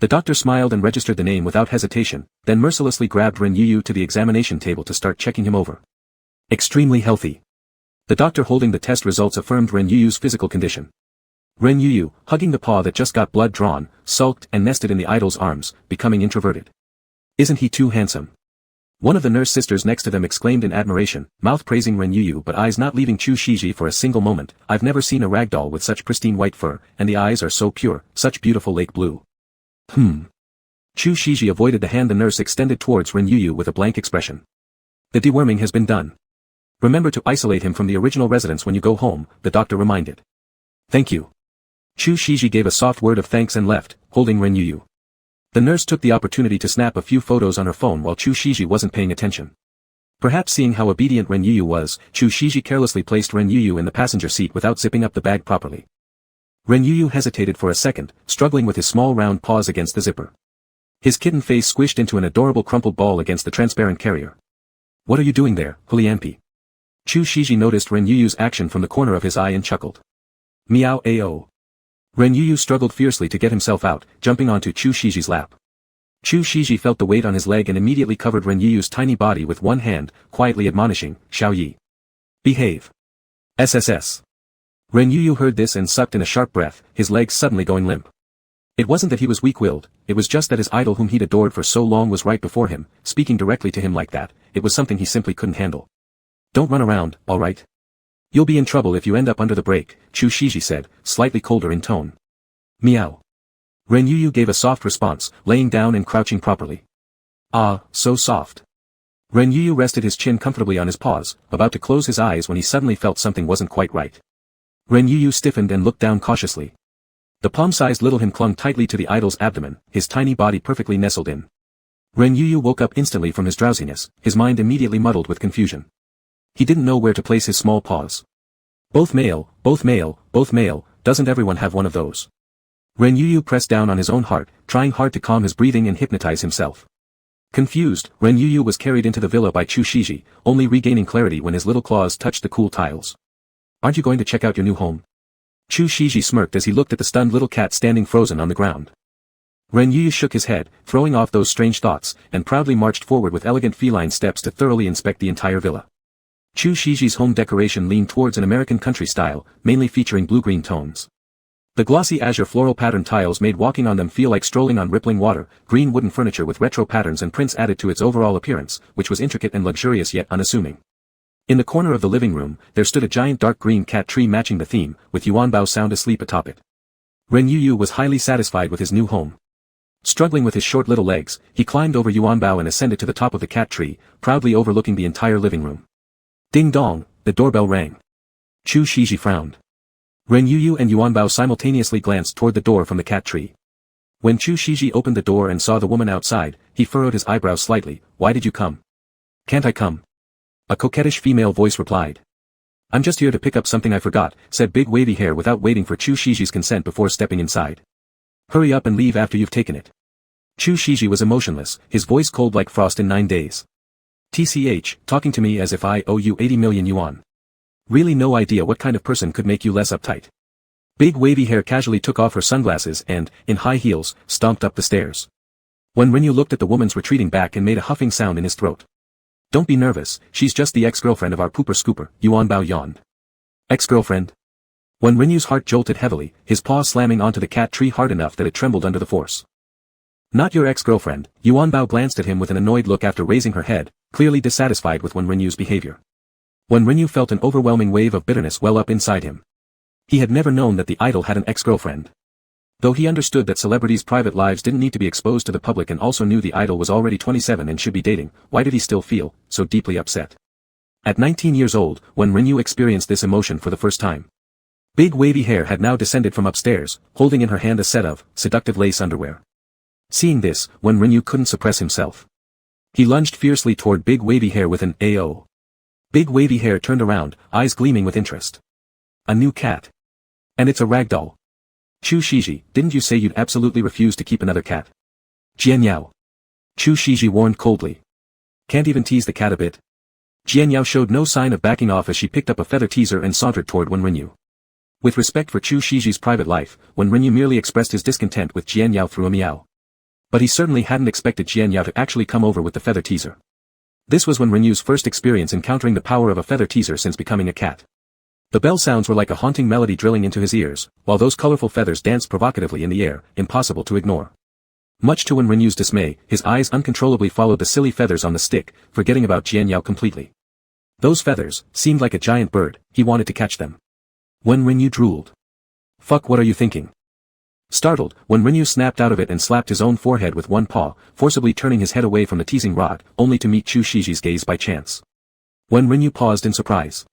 The doctor smiled and registered the name without hesitation, then mercilessly grabbed Ren to the examination table to start checking him over. Extremely healthy. The doctor holding the test results affirmed Ren physical condition. Ren hugging the paw that just got blood drawn, sulked and nested in the idol's arms, becoming introverted. Isn't he too handsome? One of the nurse sisters next to them exclaimed in admiration, mouth praising Ren but eyes not leaving Chu Shiji for a single moment. I've never seen a ragdoll with such pristine white fur, and the eyes are so pure, such beautiful lake blue. Chu Shiji avoided the hand the nurse extended towards Ren with a blank expression. The deworming has been done. Remember to isolate him from the original residence when you go home, the doctor reminded. Thank you. Chu Shiji gave a soft word of thanks and left, holding Ren The nurse took the opportunity to snap a few photos on her phone while Chu Shiji wasn't paying attention. Perhaps seeing how obedient Ren was, Chu Shiji carelessly placed Ren in the passenger seat without zipping up the bag properly. Ren hesitated for a second, struggling with his small round paws against the zipper. His kitten face squished into an adorable crumpled ball against the transparent carrier. What are you doing there, Hulianpi? Chu Shiji noticed Ren action from the corner of his eye and chuckled. Meow ao. Ren struggled fiercely to get himself out, jumping onto Chu Shiji's lap. Chu Shiji felt the weight on his leg and immediately covered Ren tiny body with one hand, quietly admonishing, Xiao Yi. Behave. SSS. Ren heard this and sucked in a sharp breath, his legs suddenly going limp. It wasn't that he was weak-willed, it was just that his idol whom he'd adored for so long was right before him, speaking directly to him like that. It was something he simply couldn't handle. Don't run around, alright? You'll be in trouble if you end up under the brake, Chu Shiji said, slightly colder in tone. Meow. Ren gave a soft response, laying down and crouching properly. Ah, so soft. Ren rested his chin comfortably on his paws, about to close his eyes when he suddenly felt something wasn't quite right. Ren stiffened and looked down cautiously. The palm-sized little him clung tightly to the idol's abdomen, his tiny body perfectly nestled in. Ren woke up instantly from his drowsiness, his mind immediately muddled with confusion. He didn't know where to place his small paws. Both male, doesn't everyone have one of those? Ren pressed down on his own heart, trying hard to calm his breathing and hypnotize himself. Confused, Ren was carried into the villa by Chu Shiji, only regaining clarity when his little claws touched the cool tiles. Aren't you going to check out your new home? Chu Shiji smirked as he looked at the stunned little cat standing frozen on the ground. Ren shook his head, throwing off those strange thoughts, and proudly marched forward with elegant feline steps to thoroughly inspect the entire villa. Chu Shiji's home decoration leaned towards an American country style, mainly featuring blue-green tones. The glossy azure floral pattern tiles made walking on them feel like strolling on rippling water, green wooden furniture with retro patterns and prints added to its overall appearance, which was intricate and luxurious yet unassuming. In the corner of the living room, there stood a giant dark green cat tree matching the theme, with Yuanbao sound asleep atop it. Ren was highly satisfied with his new home. Struggling with his short little legs, he climbed over Yuanbao and ascended to the top of the cat tree, proudly overlooking the entire living room. Ding dong, the doorbell rang. Chu Shiji frowned. Ren and Yuanbao simultaneously glanced toward the door from the cat tree. When Chu Shiji opened the door and saw the woman outside, he furrowed his eyebrows slightly. Why did you come? Can't I come? A coquettish female voice replied. I'm just here to pick up something I forgot, said Big Wavy Hair without waiting for Chu Shiji's consent before stepping inside. Hurry up and leave after you've taken it. Chu Shiji was emotionless, his voice cold like frost in 9 days. TCH, talking to me as if I owe you 80 million yuan. Really no idea what kind of person could make you less uptight. Big Wavy Hair casually took off her sunglasses and, in high heels, stomped up the stairs. When Rinyu looked at the woman's retreating back and made a huffing sound in his throat. Don't be nervous, she's just the ex-girlfriend of our pooper scooper, Yuanbao yawned. Ex-girlfriend? When Rinyu's heart jolted heavily, his paw slamming onto the cat tree hard enough that it trembled under the force. Not your ex-girlfriend, Yuanbao glanced at him with an annoyed look after raising her head, clearly dissatisfied with Wen Rinyu's behavior. When Renyu felt an overwhelming wave of bitterness well up inside him. He had never known that the idol had an ex-girlfriend. Though he understood that celebrities' private lives didn't need to be exposed to the public and also knew the idol was already 27 and should be dating, why did he still feel so deeply upset? At 19 years old, when Renyu experienced this emotion for the first time. Big wavy hair had now descended from upstairs, holding in her hand a set of seductive lace underwear. Seeing this, when Renyu couldn't suppress himself. He lunged fiercely toward Big Wavy Hair with an AO. Big Wavy Hair turned around, eyes gleaming with interest. A new cat. And it's a ragdoll. Chu Shiji, didn't you say you'd absolutely refuse to keep another cat? Jian Yao. Chu Shiji warned coldly. Can't even tease the cat a bit. Jian Yao showed no sign of backing off as she picked up a feather teaser and sauntered toward Wen Renyu. With respect for Chu Shiji's private life, Wen Renyu merely expressed his discontent with Jian Yao through a meow. But he certainly hadn't expected Jian Yao to actually come over with the feather teaser. This was Wen Renyu's first experience encountering the power of a feather teaser since becoming a cat. The bell sounds were like a haunting melody drilling into his ears, while those colorful feathers danced provocatively in the air, impossible to ignore. Much to Wen Renyu's dismay, his eyes uncontrollably followed the silly feathers on the stick, forgetting about Jian Yao completely. Those feathers seemed like a giant bird, he wanted to catch them. Wen Renyu drooled. Fuck, what are you thinking? Startled, Wen Renyu snapped out of it and slapped his own forehead with one paw, forcibly turning his head away from the teasing rod, only to meet Chu Shiji's gaze by chance. Wen Renyu paused in surprise.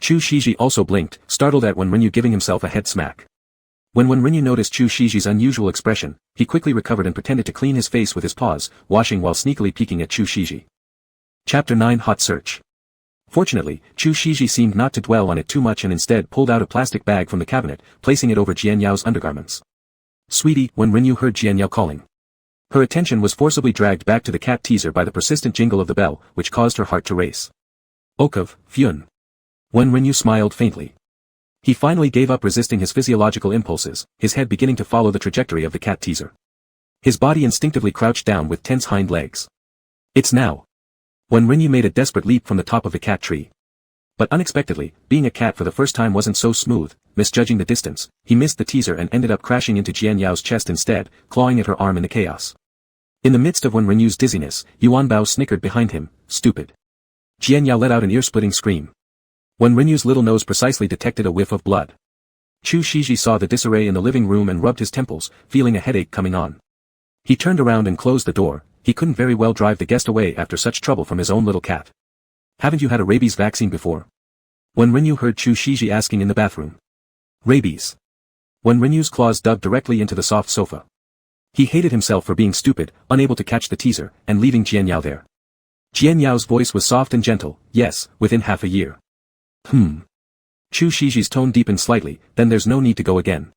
Chu Shiji also blinked, startled at Wen Renyu giving himself a head smack. When Wen Renyu noticed Chu Shiji's unusual expression, he quickly recovered and pretended to clean his face with his paws, washing while sneakily peeking at Chu Shiji. Chapter 9 Hot Search. Fortunately, Chu Shiji seemed not to dwell on it too much and instead pulled out a plastic bag from the cabinet, placing it over Jian Yao's undergarments. Sweetie, Wen Renyu heard Jian Yao calling. Her attention was forcibly dragged back to the cat teaser by the persistent jingle of the bell, which caused her heart to race. Okav, Fyun. Wen Renyu smiled faintly. He finally gave up resisting his physiological impulses, his head beginning to follow the trajectory of the cat teaser. His body instinctively crouched down with tense hind legs. It's now. Wen Renyu made a desperate leap from the top of the cat tree. But unexpectedly, being a cat for the first time wasn't so smooth, misjudging the distance, he missed the teaser and ended up crashing into Jian Yao's chest instead, clawing at her arm in the chaos. In the midst of Wen Renyu's dizziness, Yuan Bao snickered behind him, stupid. Jian Yao let out an ear-splitting scream. Wen Renyu's little nose precisely detected a whiff of blood. Chu Shiji saw the disarray in the living room and rubbed his temples, feeling a headache coming on. He turned around and closed the door, he couldn't very well drive the guest away after such trouble from his own little cat. Haven't you had a rabies vaccine before? Wen Renyu heard Chu Shiji asking in the bathroom. Rabies. Wen Renyu's claws dug directly into the soft sofa. He hated himself for being stupid, unable to catch the teaser, and leaving Jian Yao there. Jian Yao's voice was soft and gentle, yes, within half a year. Chu Shiji's tone deepened slightly, then there's no need to go again.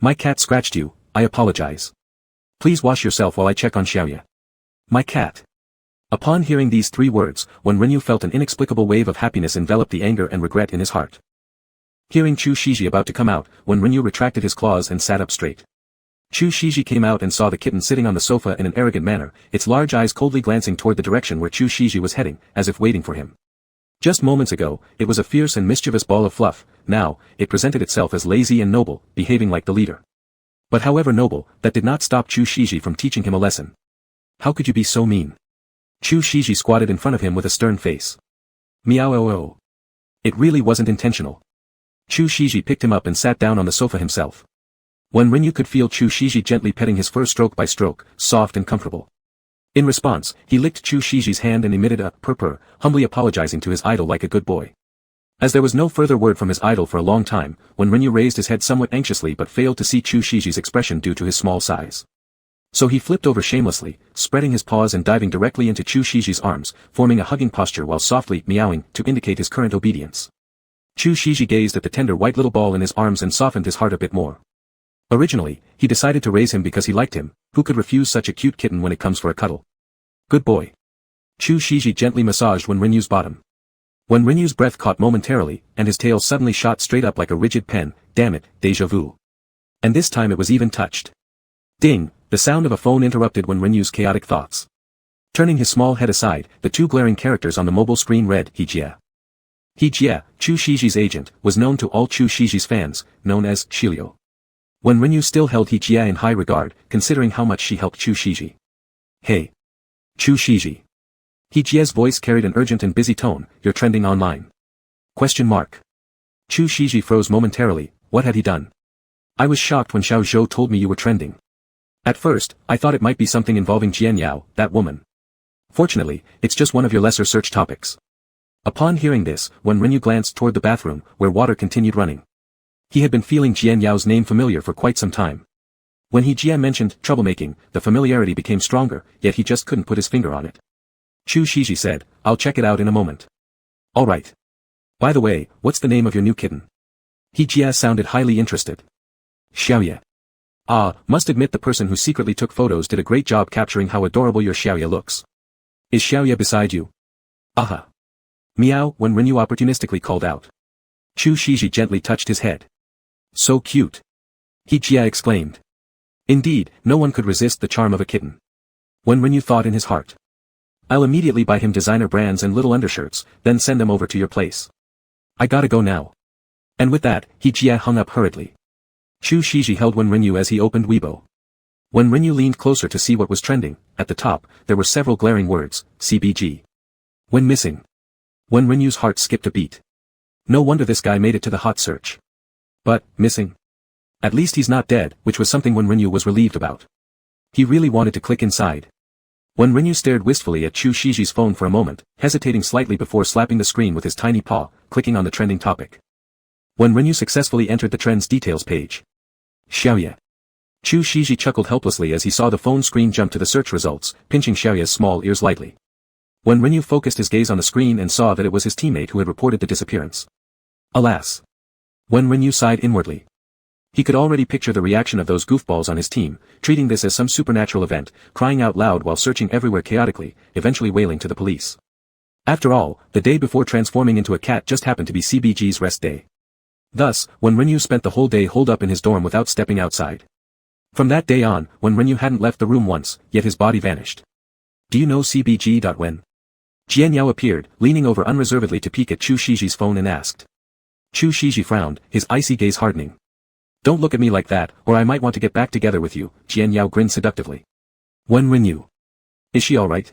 My cat scratched you, I apologize. Please wash yourself while I check on Xiaoya. My cat. Upon hearing these three words, Wen Renyu felt an inexplicable wave of happiness envelop the anger and regret in his heart. Hearing Chu Shiji about to come out, Wen Renyu retracted his claws and sat up straight. Chu Shiji came out and saw the kitten sitting on the sofa in an arrogant manner, its large eyes coldly glancing toward the direction where Chu Shiji was heading, as if waiting for him. Just moments ago, it was a fierce and mischievous ball of fluff, now, it presented itself as lazy and noble, behaving like the leader. But however noble, that did not stop Chu Shiji from teaching him a lesson. How could you be so mean? Chu Shiji squatted in front of him with a stern face. Meow. It really wasn't intentional. Chu Shiji picked him up and sat down on the sofa himself. Wen Renyu could feel Chu Shiji gently petting his fur stroke by stroke, soft and comfortable. In response, he licked Chu Shiji's hand and emitted a purr, humbly apologizing to his idol like a good boy. As there was no further word from his idol for a long time, Wen Renyu raised his head somewhat anxiously but failed to see Chu Shiji's expression due to his small size. So he flipped over shamelessly, spreading his paws and diving directly into Chu Shiji's arms, forming a hugging posture while softly meowing to indicate his current obedience. Chu Shiji gazed at the tender white little ball in his arms and softened his heart a bit more. Originally, he decided to raise him because he liked him, who could refuse such a cute kitten when it comes for a cuddle. Good boy. Chu Shiji gently massaged Wen Renyu's bottom. Wen Renyu's breath caught momentarily, and his tail suddenly shot straight up like a rigid pen, damn it, déjà vu. And this time it was even touched. Ding, the sound of a phone interrupted Wen Renyu's chaotic thoughts. Turning his small head aside, the two glaring characters on the mobile screen read Hijie. Hijie, Chu Shiji's agent, was known to all Chu Shiji's fans, known as Shilio. Wen Renyu still held Hijie in high regard, considering how much she helped Chu Shiji. Hey. Chu Shiji. Hijie's voice carried an urgent and busy tone, you're trending online. Question mark. Chu Shiji froze momentarily. What had he done? I was shocked when Xiao Zhou told me you were trending. At first, I thought it might be something involving Jian Yao, that woman. Fortunately, it's just one of your lesser search topics. Upon hearing this, Wen Renyu glanced toward the bathroom, where water continued running. He had been feeling Jian Yao's name familiar for quite some time. When he Jia mentioned troublemaking, the familiarity became stronger, yet he just couldn't put his finger on it. Chu Shiji said, I'll check it out in a moment. Alright. By the way, what's the name of your new kitten? He Jia sounded highly interested. Xiaoye. Ah, must admit the person who secretly took photos did a great job capturing how adorable your Xiaoye looks. Is Xiaoye beside you? Aha. Meow, when Renyu opportunistically called out. Chu Shiji gently touched his head. So cute. He Jia exclaimed. Indeed, no one could resist the charm of a kitten. When Renyu thought in his heart. I'll immediately buy him designer brands and little undershirts, then send them over to your place. I gotta go now. And with that, he Jia hung up hurriedly. Chu Shiji held Wen Renyu as he opened Weibo. When Renyu leaned closer to see what was trending, at the top, there were several glaring words, CBG. When missing. Wen Renyu's heart skipped a beat. No wonder this guy made it to the hot search. But, missing? At least he's not dead, which was something Wen Renyu was relieved about. He really wanted to click inside. Wen Renyu stared wistfully at Chu Shiji's phone for a moment, hesitating slightly before slapping the screen with his tiny paw, clicking on the trending topic. Wen Renyu successfully entered the trends details page. Xiaoye. Chu Shiji chuckled helplessly as he saw the phone screen jump to the search results, pinching Xiaoye's small ears lightly. Wen Renyu focused his gaze on the screen and saw that it was his teammate who had reported the disappearance. Alas. Wen Renyu sighed inwardly. He could already picture the reaction of those goofballs on his team, treating this as some supernatural event, crying out loud while searching everywhere chaotically, eventually wailing to the police. After all, the day before transforming into a cat just happened to be CBG's rest day. Thus, Wen Renyu spent the whole day holed up in his dorm without stepping outside. From that day on, Wen Renyu hadn't left the room once, yet his body vanished. Do you know CBG? Wen? Jian Yao appeared, leaning over unreservedly to peek at Chu Shiji's phone and asked. Chu Shiji frowned, his icy gaze hardening. Don't look at me like that, or I might want to get back together with you, Jian Yao grinned seductively. Wen Renyu. Is she alright?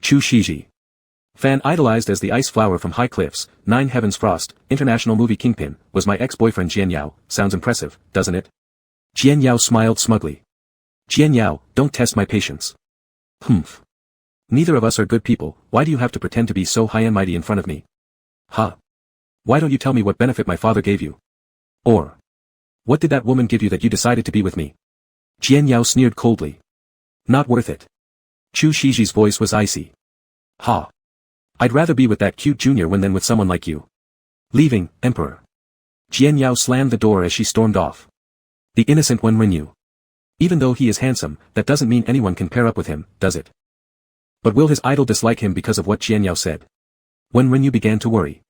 Chu Shiji. Fan idolized as the ice flower from High Cliffs, 9 Heavens Frost, international movie kingpin, was my ex-boyfriend Jian Yao. Sounds impressive, doesn't it? Jian Yao smiled smugly. Jian Yao, don't test my patience. Humph. Neither of us are good people, why do you have to pretend to be so high and mighty in front of me? Huh? Why don't you tell me what benefit my father gave you? Or, what did that woman give you that you decided to be with me? Jian Yao sneered coldly. Not worth it. Chu Shiji's voice was icy. Ha. I'd rather be with that cute junior Wen than with someone like you. Leaving, Emperor. Jian Yao slammed the door as she stormed off. The innocent Wen Renyu. Even though he is handsome, that doesn't mean anyone can pair up with him, does it? But will his idol dislike him because of what Jian Yao said? Wen Renyu began to worry.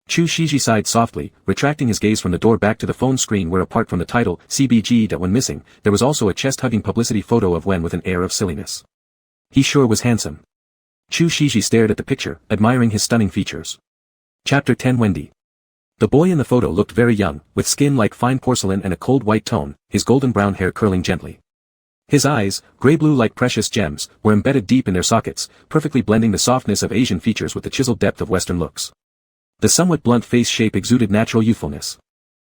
Chu Shiji sighed softly, retracting his gaze from the door back to the phone screen where apart from the title, CBG. When missing, there was also a chest-hugging publicity photo of Wen with an air of silliness. He sure was handsome. Chu Shiji stared at the picture, admiring his stunning features. Chapter 10 Wendy. The boy in the photo looked very young, with skin like fine porcelain and a cold white tone, his golden brown hair curling gently. His eyes, grey-blue like precious gems, were embedded deep in their sockets, perfectly blending the softness of Asian features with the chiseled depth of Western looks. The somewhat blunt face shape exuded natural youthfulness.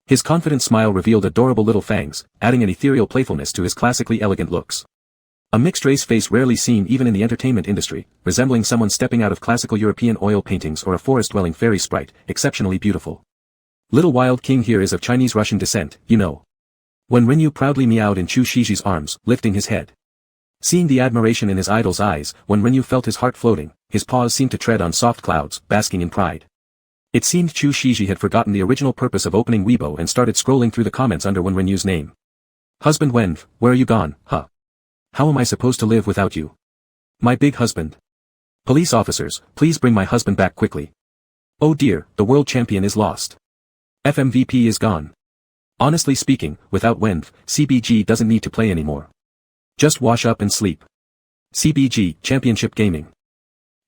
His confident smile revealed adorable little fangs, adding an ethereal playfulness to his classically elegant looks. A mixed-race face rarely seen even in the entertainment industry, resembling someone stepping out of classical European oil paintings or a forest-dwelling fairy sprite, exceptionally beautiful. Little Wild King here is of Chinese-Russian descent, you know. Wen Renyu proudly meowed in Chu Shiji's arms, lifting his head. Seeing the admiration in his idol's eyes, Wen Renyu felt his heart floating, his paws seemed to tread on soft clouds, basking in pride. It seemed Chu Shiji had forgotten the original purpose of opening Weibo and started scrolling through the comments under Wen Renyu's name. Husband Wen, where are you gone, huh? How am I supposed to live without you? My big husband. Police officers, please bring my husband back quickly. Oh dear, the world champion is lost. FMVP is gone. Honestly speaking, without Wen, CBG doesn't need to play anymore. Just wash up and sleep. CBG, Championship Gaming.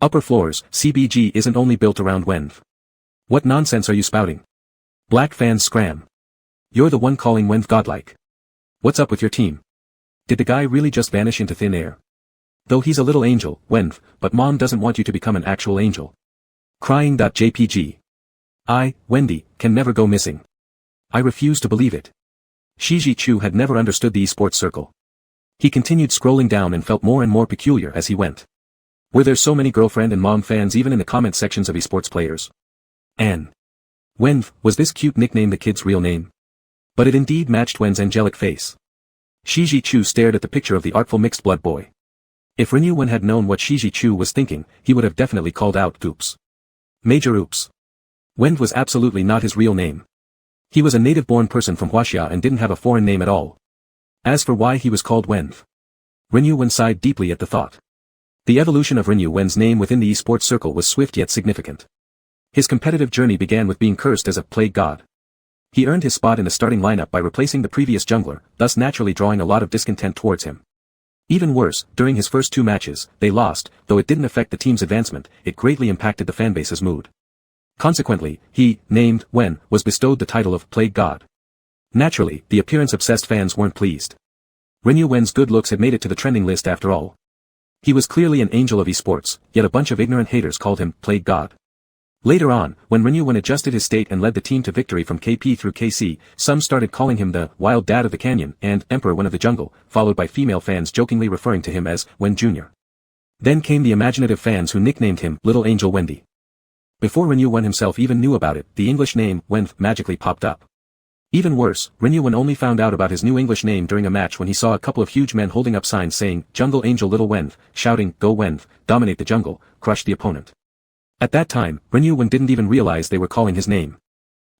Upper floors, CBG isn't only built around Wen. What nonsense are you spouting? Black fans scram. You're the one calling Wen godlike. What's up with your team? Did the guy really just vanish into thin air? Though he's a little angel, Wen, but mom doesn't want you to become an actual angel. Crying.jpg. Wendy, can never go missing. I refuse to believe it. Shiji Chu had never understood the esports circle. He continued scrolling down and felt more and more peculiar as he went. Were there so many girlfriend and mom fans even in the comment sections of esports players? Anne. Wen, was this cute nickname the kid's real name? But it indeed matched Wen's angelic face. Shiji Chu stared at the picture of the artful mixed-blood boy. If Renyu Wen had known what Shiji Chu was thinking, he would have definitely called out oops. Major oops. Wen was absolutely not his real name. He was a native-born person from Huaxia and didn't have a foreign name at all. As for why he was called Wen, Renyu Wen sighed deeply at the thought. The evolution of Renyu Wen's name within the esports circle was swift yet significant. His competitive journey began with being cursed as a plague god. He earned his spot in the starting lineup by replacing the previous jungler, thus naturally drawing a lot of discontent towards him. Even worse, during his first 2 matches, they lost, though it didn't affect the team's advancement, it greatly impacted the fanbase's mood. Consequently, he, named Wen, was bestowed the title of Plague God. Naturally, the appearance-obsessed fans weren't pleased. Renyu Wen's good looks had made it to the trending list after all. He was clearly an angel of esports, yet a bunch of ignorant haters called him Plague God. Later on, when Renyu Wen adjusted his state and led the team to victory from KP through KC, some started calling him the Wild Dad of the Canyon and Emperor Wen of the Jungle, followed by female fans jokingly referring to him as Wen Jr. Then came the imaginative fans who nicknamed him Little Angel Wendy. Before Renyu Wen himself even knew about it, the English name Wen magically popped up. Even worse, Renyu Wen only found out about his new English name during a match when he saw a couple of huge men holding up signs saying, Jungle Angel Little Wen, shouting, Go Wen, dominate the jungle, crush the opponent. At that time, Renyu Wen didn't even realize they were calling his name.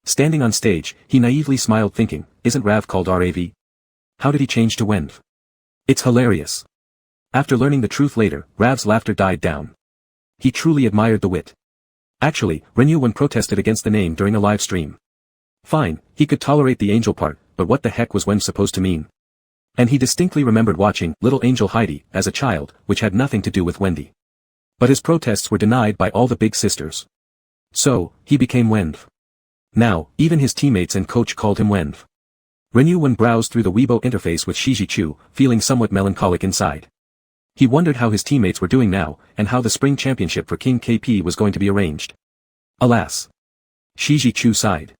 Standing on stage, he naively smiled thinking, isn't Rav called Rav? How did he change to Wen? It's hilarious. After learning the truth later, Rav's laughter died down. He truly admired the wit. Actually, Renyu Wen protested against the name during a live stream. Fine, he could tolerate the angel part, but what the heck was Wen supposed to mean? And he distinctly remembered watching Little Angel Heidi as a child, which had nothing to do with Wendy. But his protests were denied by all the big sisters. So, he became Wen. Now, even his teammates and coach called him Wen. Renyu Wen browsed through the Weibo interface with Shiji Chu, feeling somewhat melancholic inside. He wondered how his teammates were doing now, and how the spring championship for King KP was going to be arranged. Alas. Shiji Chu sighed.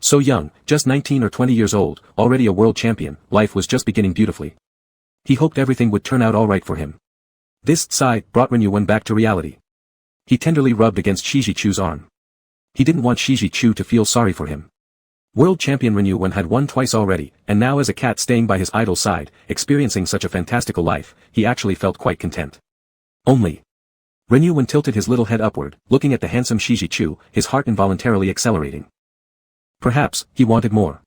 So young, just 19 or 20 years old, already a world champion, life was just beginning beautifully. He hoped everything would turn out alright for him. This sigh brought Renyu Wen back to reality. He tenderly rubbed against Shiji Chu's arm. He didn't want Shiji Chu to feel sorry for him. World champion Renyu Wen had won twice already, and now as a cat staying by his idol's side, experiencing such a fantastical life, he actually felt quite content. Only. Renyu Wen tilted his little head upward, looking at the handsome Shiji Chu, his heart involuntarily accelerating. Perhaps, he wanted more.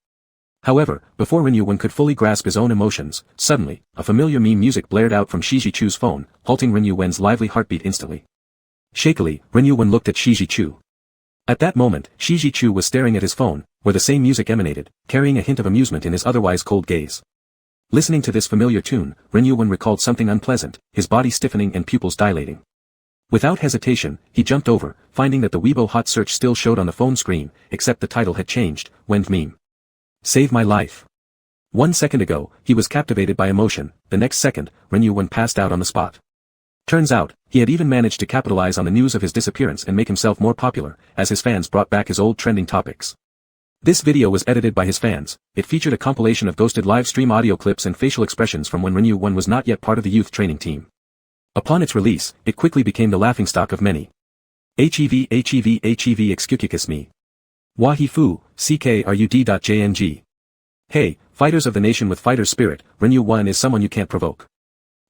However, before Renyu Wen could fully grasp his own emotions, suddenly, a familiar meme music blared out from Shiji Chu's phone, halting Renyu Wen's lively heartbeat instantly. Shakily, Renyu Wen looked at Shiji Chu. At that moment, Shiji Chu was staring at his phone, where the same music emanated, carrying a hint of amusement in his otherwise cold gaze. Listening to this familiar tune, Renyu Wen recalled something unpleasant, his body stiffening and pupils dilating. Without hesitation, he jumped over, finding that the Weibo hot search still showed on the phone screen, except the title had changed, Wen meme. Save my life. 1 second ago, he was captivated by emotion, the next second, Renyu Wen passed out on the spot. Turns out, he had even managed to capitalize on the news of his disappearance and make himself more popular, as his fans brought back his old trending topics. This video was edited by his fans. It featured a compilation of ghosted live stream audio clips and facial expressions from when Renyu Wen was not yet part of the youth training team. Upon its release, it quickly became the laughingstock of many. HEV excuse me. Wahi fu, CKRUD.jng. Hey, fighters of the nation with fighter's spirit, Renyu Wen is someone you can't provoke.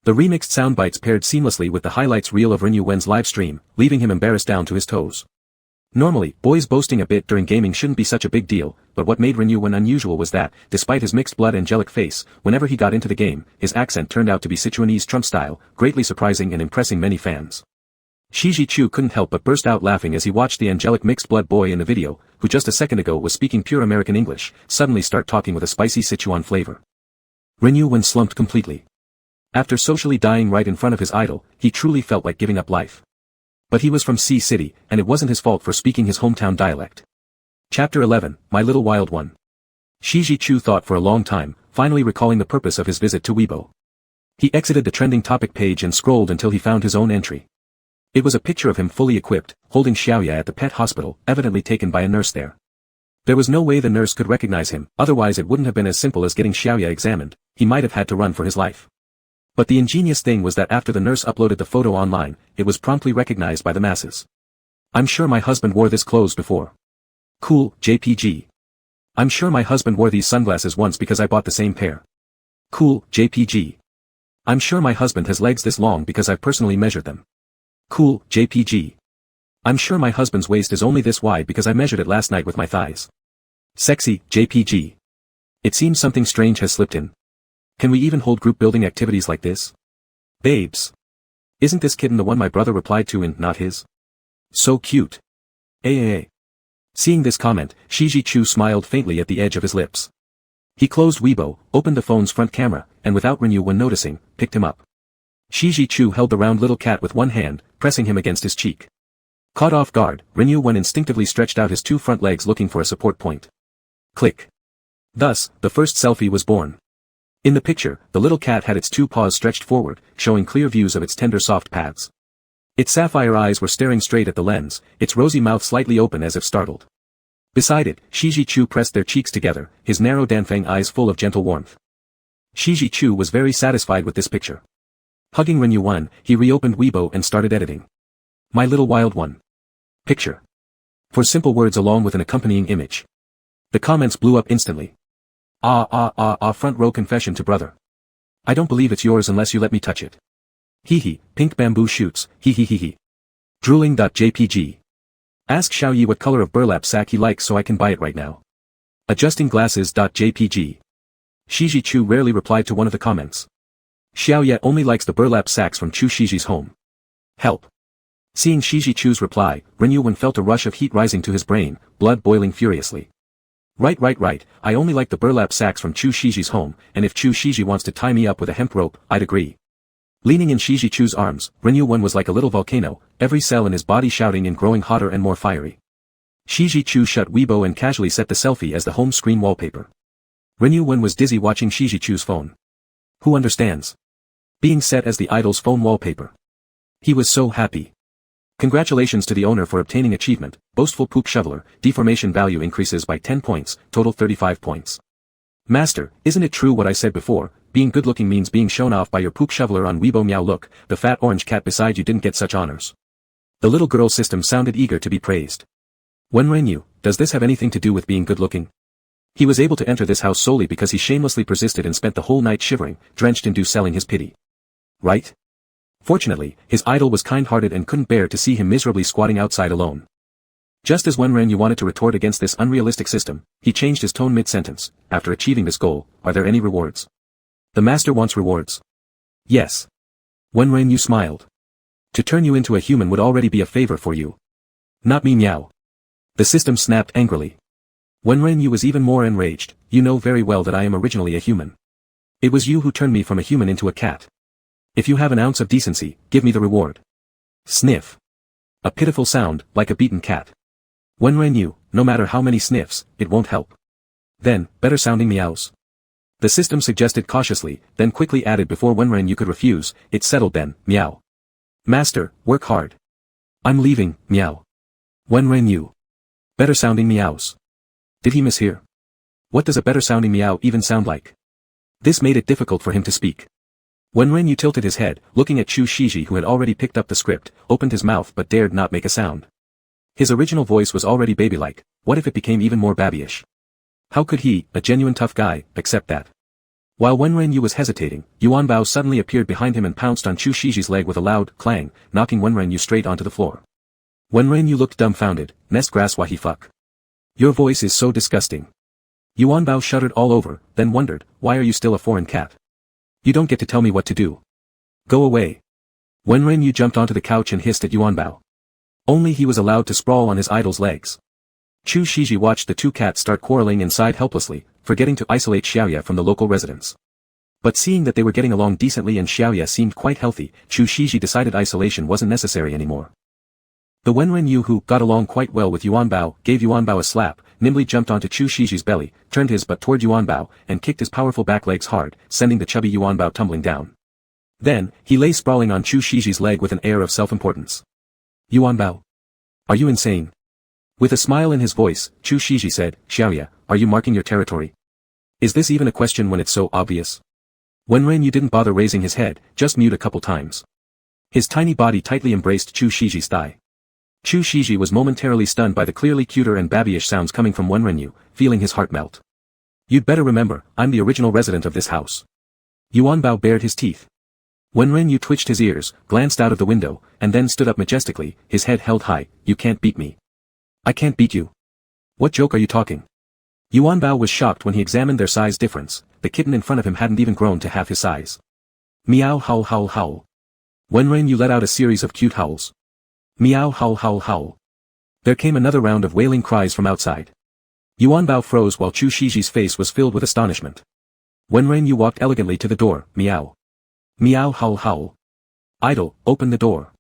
The remixed soundbites paired seamlessly with the highlights reel of Renyu Wen's live stream, leaving him embarrassed down to his toes. Normally, boys boasting a bit during gaming shouldn't be such a big deal, but what made Renyu Wen unusual was that, despite his mixed-blood angelic face, whenever he got into the game, his accent turned out to be Sichuanese Trump style, greatly surprising and impressing many fans. Shiji Chu couldn't help but burst out laughing as he watched the angelic mixed-blood boy in the video, who just a second ago was speaking pure American English, suddenly start talking with a spicy Sichuan flavor. Renyu Wen slumped completely. After socially dying right in front of his idol, he truly felt like giving up life. But he was from Sea City, and it wasn't his fault for speaking his hometown dialect. Chapter 11, My Little Wild One. Shiji Chu thought for a long time, finally recalling the purpose of his visit to Weibo. He exited the trending topic page and scrolled until he found his own entry. It was a picture of him fully equipped, holding Xiaoya at the pet hospital, evidently taken by a nurse there. There was no way the nurse could recognize him, otherwise it wouldn't have been as simple as getting Xiaoya examined, he might have had to run for his life. But the ingenious thing was that after the nurse uploaded the photo online, it was promptly recognized by the masses. I'm sure my husband wore this clothes before. Cool, JPG. I'm sure my husband wore these sunglasses once because I bought the same pair. Cool, JPG. I'm sure my husband has legs this long because I've personally measured them. Cool, JPG. I'm sure my husband's waist is only this wide because I measured it last night with my thighs. Sexy, JPG. It seems something strange has slipped in. Can we even hold group building activities like this? Babes. Isn't this kitten the one my brother replied to in not his? So cute. AAA. Seeing this comment, Shiji Chu smiled faintly at the edge of his lips. He closed Weibo, opened the phone's front camera, and without Renyu Wen noticing, picked him up. Shiji Chu held the round little cat with one hand, pressing him against his cheek. Caught off guard, Renyu Wen instinctively stretched out his two front legs looking for a support point. Click. Thus, the first selfie was born. In the picture, the little cat had its two paws stretched forward, showing clear views of its tender soft pads. Its sapphire eyes were staring straight at the lens, its rosy mouth slightly open as if startled. Beside it, Shiji Chu pressed their cheeks together, his narrow Danfeng eyes full of gentle warmth. Shiji Chu was very satisfied with this picture. Hugging Renyu Wen, he reopened Weibo and started editing. My little wild one. Picture. For simple words along with an accompanying image. The comments blew up instantly. Front row confession to brother. I don't believe it's yours unless you let me touch it. Hee, pink bamboo shoots, hee. Drooling.jpg. Ask Xiaoyi what color of burlap sack he likes so I can buy it right now. Adjusting glasses.jpg. Shiji Chu rarely replied to one of the comments. Xiaoye only likes the burlap sacks from Chu Shiji's home. Help. Seeing Shiji Chu's reply, Renyu Wen felt a rush of heat rising to his brain, blood boiling furiously. Right, I only like the burlap sacks from Chu Shiji's home, and if Chu Shiji wants to tie me up with a hemp rope, I'd agree. Leaning in Shiji Chu's arms, Renyu Wen was like a little volcano, every cell in his body shouting and growing hotter and more fiery. Shiji Chu shut Weibo and casually set the selfie as the home screen wallpaper. Renyu Wen was dizzy watching Shiji Chu's phone. Who understands? Being set as the idol's phone wallpaper. He was so happy. Congratulations to the owner for obtaining achievement, Boastful Poop Shoveler, deformation value increases by 10 points, total 35 points. Master, isn't it true what I said before, being good looking means being shown off by your poop shoveler on Weibo meow look, the fat orange cat beside you didn't get such honors. The little girl system sounded eager to be praised. Wen Renyu, does this have anything to do with being good looking? He was able to enter this house solely because he shamelessly persisted and spent the whole night shivering, drenched in dew selling his pity. Right? Fortunately, his idol was kind-hearted and couldn't bear to see him miserably squatting outside alone. Just as Wen Renyu wanted to retort against this unrealistic system, he changed his tone mid-sentence. After achieving this goal, are there any rewards? The master wants rewards. Yes. Wen Renyu smiled. To turn you into a human would already be a favor for you. Not me meow. The system snapped angrily. Wen Renyu was even more enraged. You know very well that I am originally a human. It was you who turned me from a human into a cat. If you have an ounce of decency, give me the reward. Sniff. A pitiful sound, like a beaten cat. Wen Renyu, no matter how many sniffs, it won't help. Then, better sounding meows. The system suggested cautiously, then quickly added before Wen Renyu could refuse, it's settled then, meow. Master, work hard. I'm leaving, meow. Wen Renyu. Better sounding meows. Did he mishear? What does a better sounding meow even sound like? This made it difficult for him to speak. Wen Renyu tilted his head, looking at Chu Shiji who had already picked up the script, opened his mouth but dared not make a sound. His original voice was already babylike, what if it became even more babyish? How could he, a genuine tough guy, accept that? While Wen Renyu was hesitating, Yuanbao suddenly appeared behind him and pounced on Chu Shiji's leg with a loud clang, knocking Wen Renyu straight onto the floor. Wen Renyu looked dumbfounded, nest grass why he fuck. Your voice is so disgusting. Yuanbao shuddered all over, then wondered, why are you still a foreign cat? You don't get to tell me what to do. Go away. Wen Renyu jumped onto the couch and hissed at Yuanbao. Only he was allowed to sprawl on his idol's legs. Chu Shiji watched the two cats start quarreling and sighed helplessly, forgetting to isolate Xiaoya from the local residents. But seeing that they were getting along decently and Xiaoya seemed quite healthy, Chu Shiji decided isolation wasn't necessary anymore. The Wen Renyu who got along quite well with Yuanbao gave Yuanbao a slap, nimbly jumped onto Chu Shiji's belly, turned his butt toward Yuanbao, and kicked his powerful back legs hard, sending the chubby Yuanbao tumbling down. Then, he lay sprawling on Chu Shiji's leg with an air of self-importance. Yuanbao. Are you insane? With a smile in his voice, Chu Shiji said, Xiaoya, are you marking your territory? Is this even a question when it's so obvious? Wenren didn't bother raising his head, just mewed a couple times. His tiny body tightly embraced Chu Shiji's thigh. Chu Shiji was momentarily stunned by the clearly cuter and babyish sounds coming from Wenren, feeling his heart melt. You'd better remember, I'm the original resident of this house. Yuanbao bared his teeth. Wenren twitched his ears, glanced out of the window, and then stood up majestically, his head held high. You can't beat me. I can't beat you. What joke are you talking? Yuanbao was shocked when he examined their size difference. The kitten in front of him hadn't even grown to half his size. Meow howl howl howl. Wenren let out a series of cute howls. Meow howl howl howl. There came another round of wailing cries from outside. Yuanbao froze while Chu Shiji's face was filled with astonishment. Wenren walked elegantly to the door. Meow. Meow howl howl. Idle, open the door.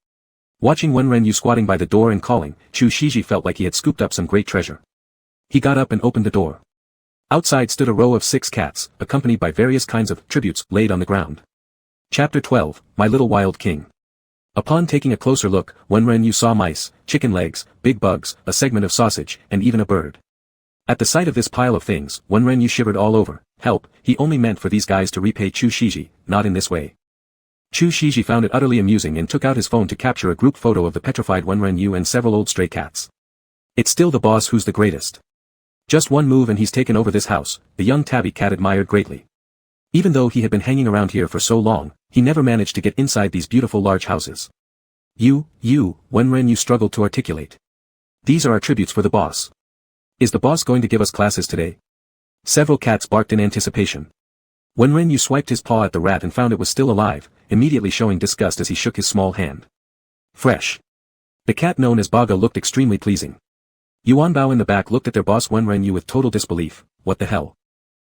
Watching Wenren squatting by the door and calling, Chu Shiji felt like he had scooped up some great treasure. He got up and opened the door. Outside stood a row of 6 cats, accompanied by various kinds of tributes laid on the ground. Chapter 12, My Little Wild King. Upon taking a closer look, Wenren saw mice, chicken legs, big bugs, a segment of sausage, and even a bird. At the sight of this pile of things, Wenren shivered all over. Help, he only meant for these guys to repay Chu Shiji, not in this way. Chu Shiji found it utterly amusing and took out his phone to capture a group photo of the petrified Wenren and several old stray cats. It's still the boss who's the greatest. Just one move and he's taken over this house, the young tabby cat admired greatly. Even though he had been hanging around here for so long, he never managed to get inside these beautiful large houses. Wenren struggled to articulate. These are our tributes for the boss. Is the boss going to give us classes today? Several cats barked in anticipation. Wenren swiped his paw at the rat and found it was still alive, immediately showing disgust as he shook his small hand. Fresh. The cat known as Baga looked extremely pleasing. Yuanbao in the back looked at their boss Wenren with total disbelief. What the hell?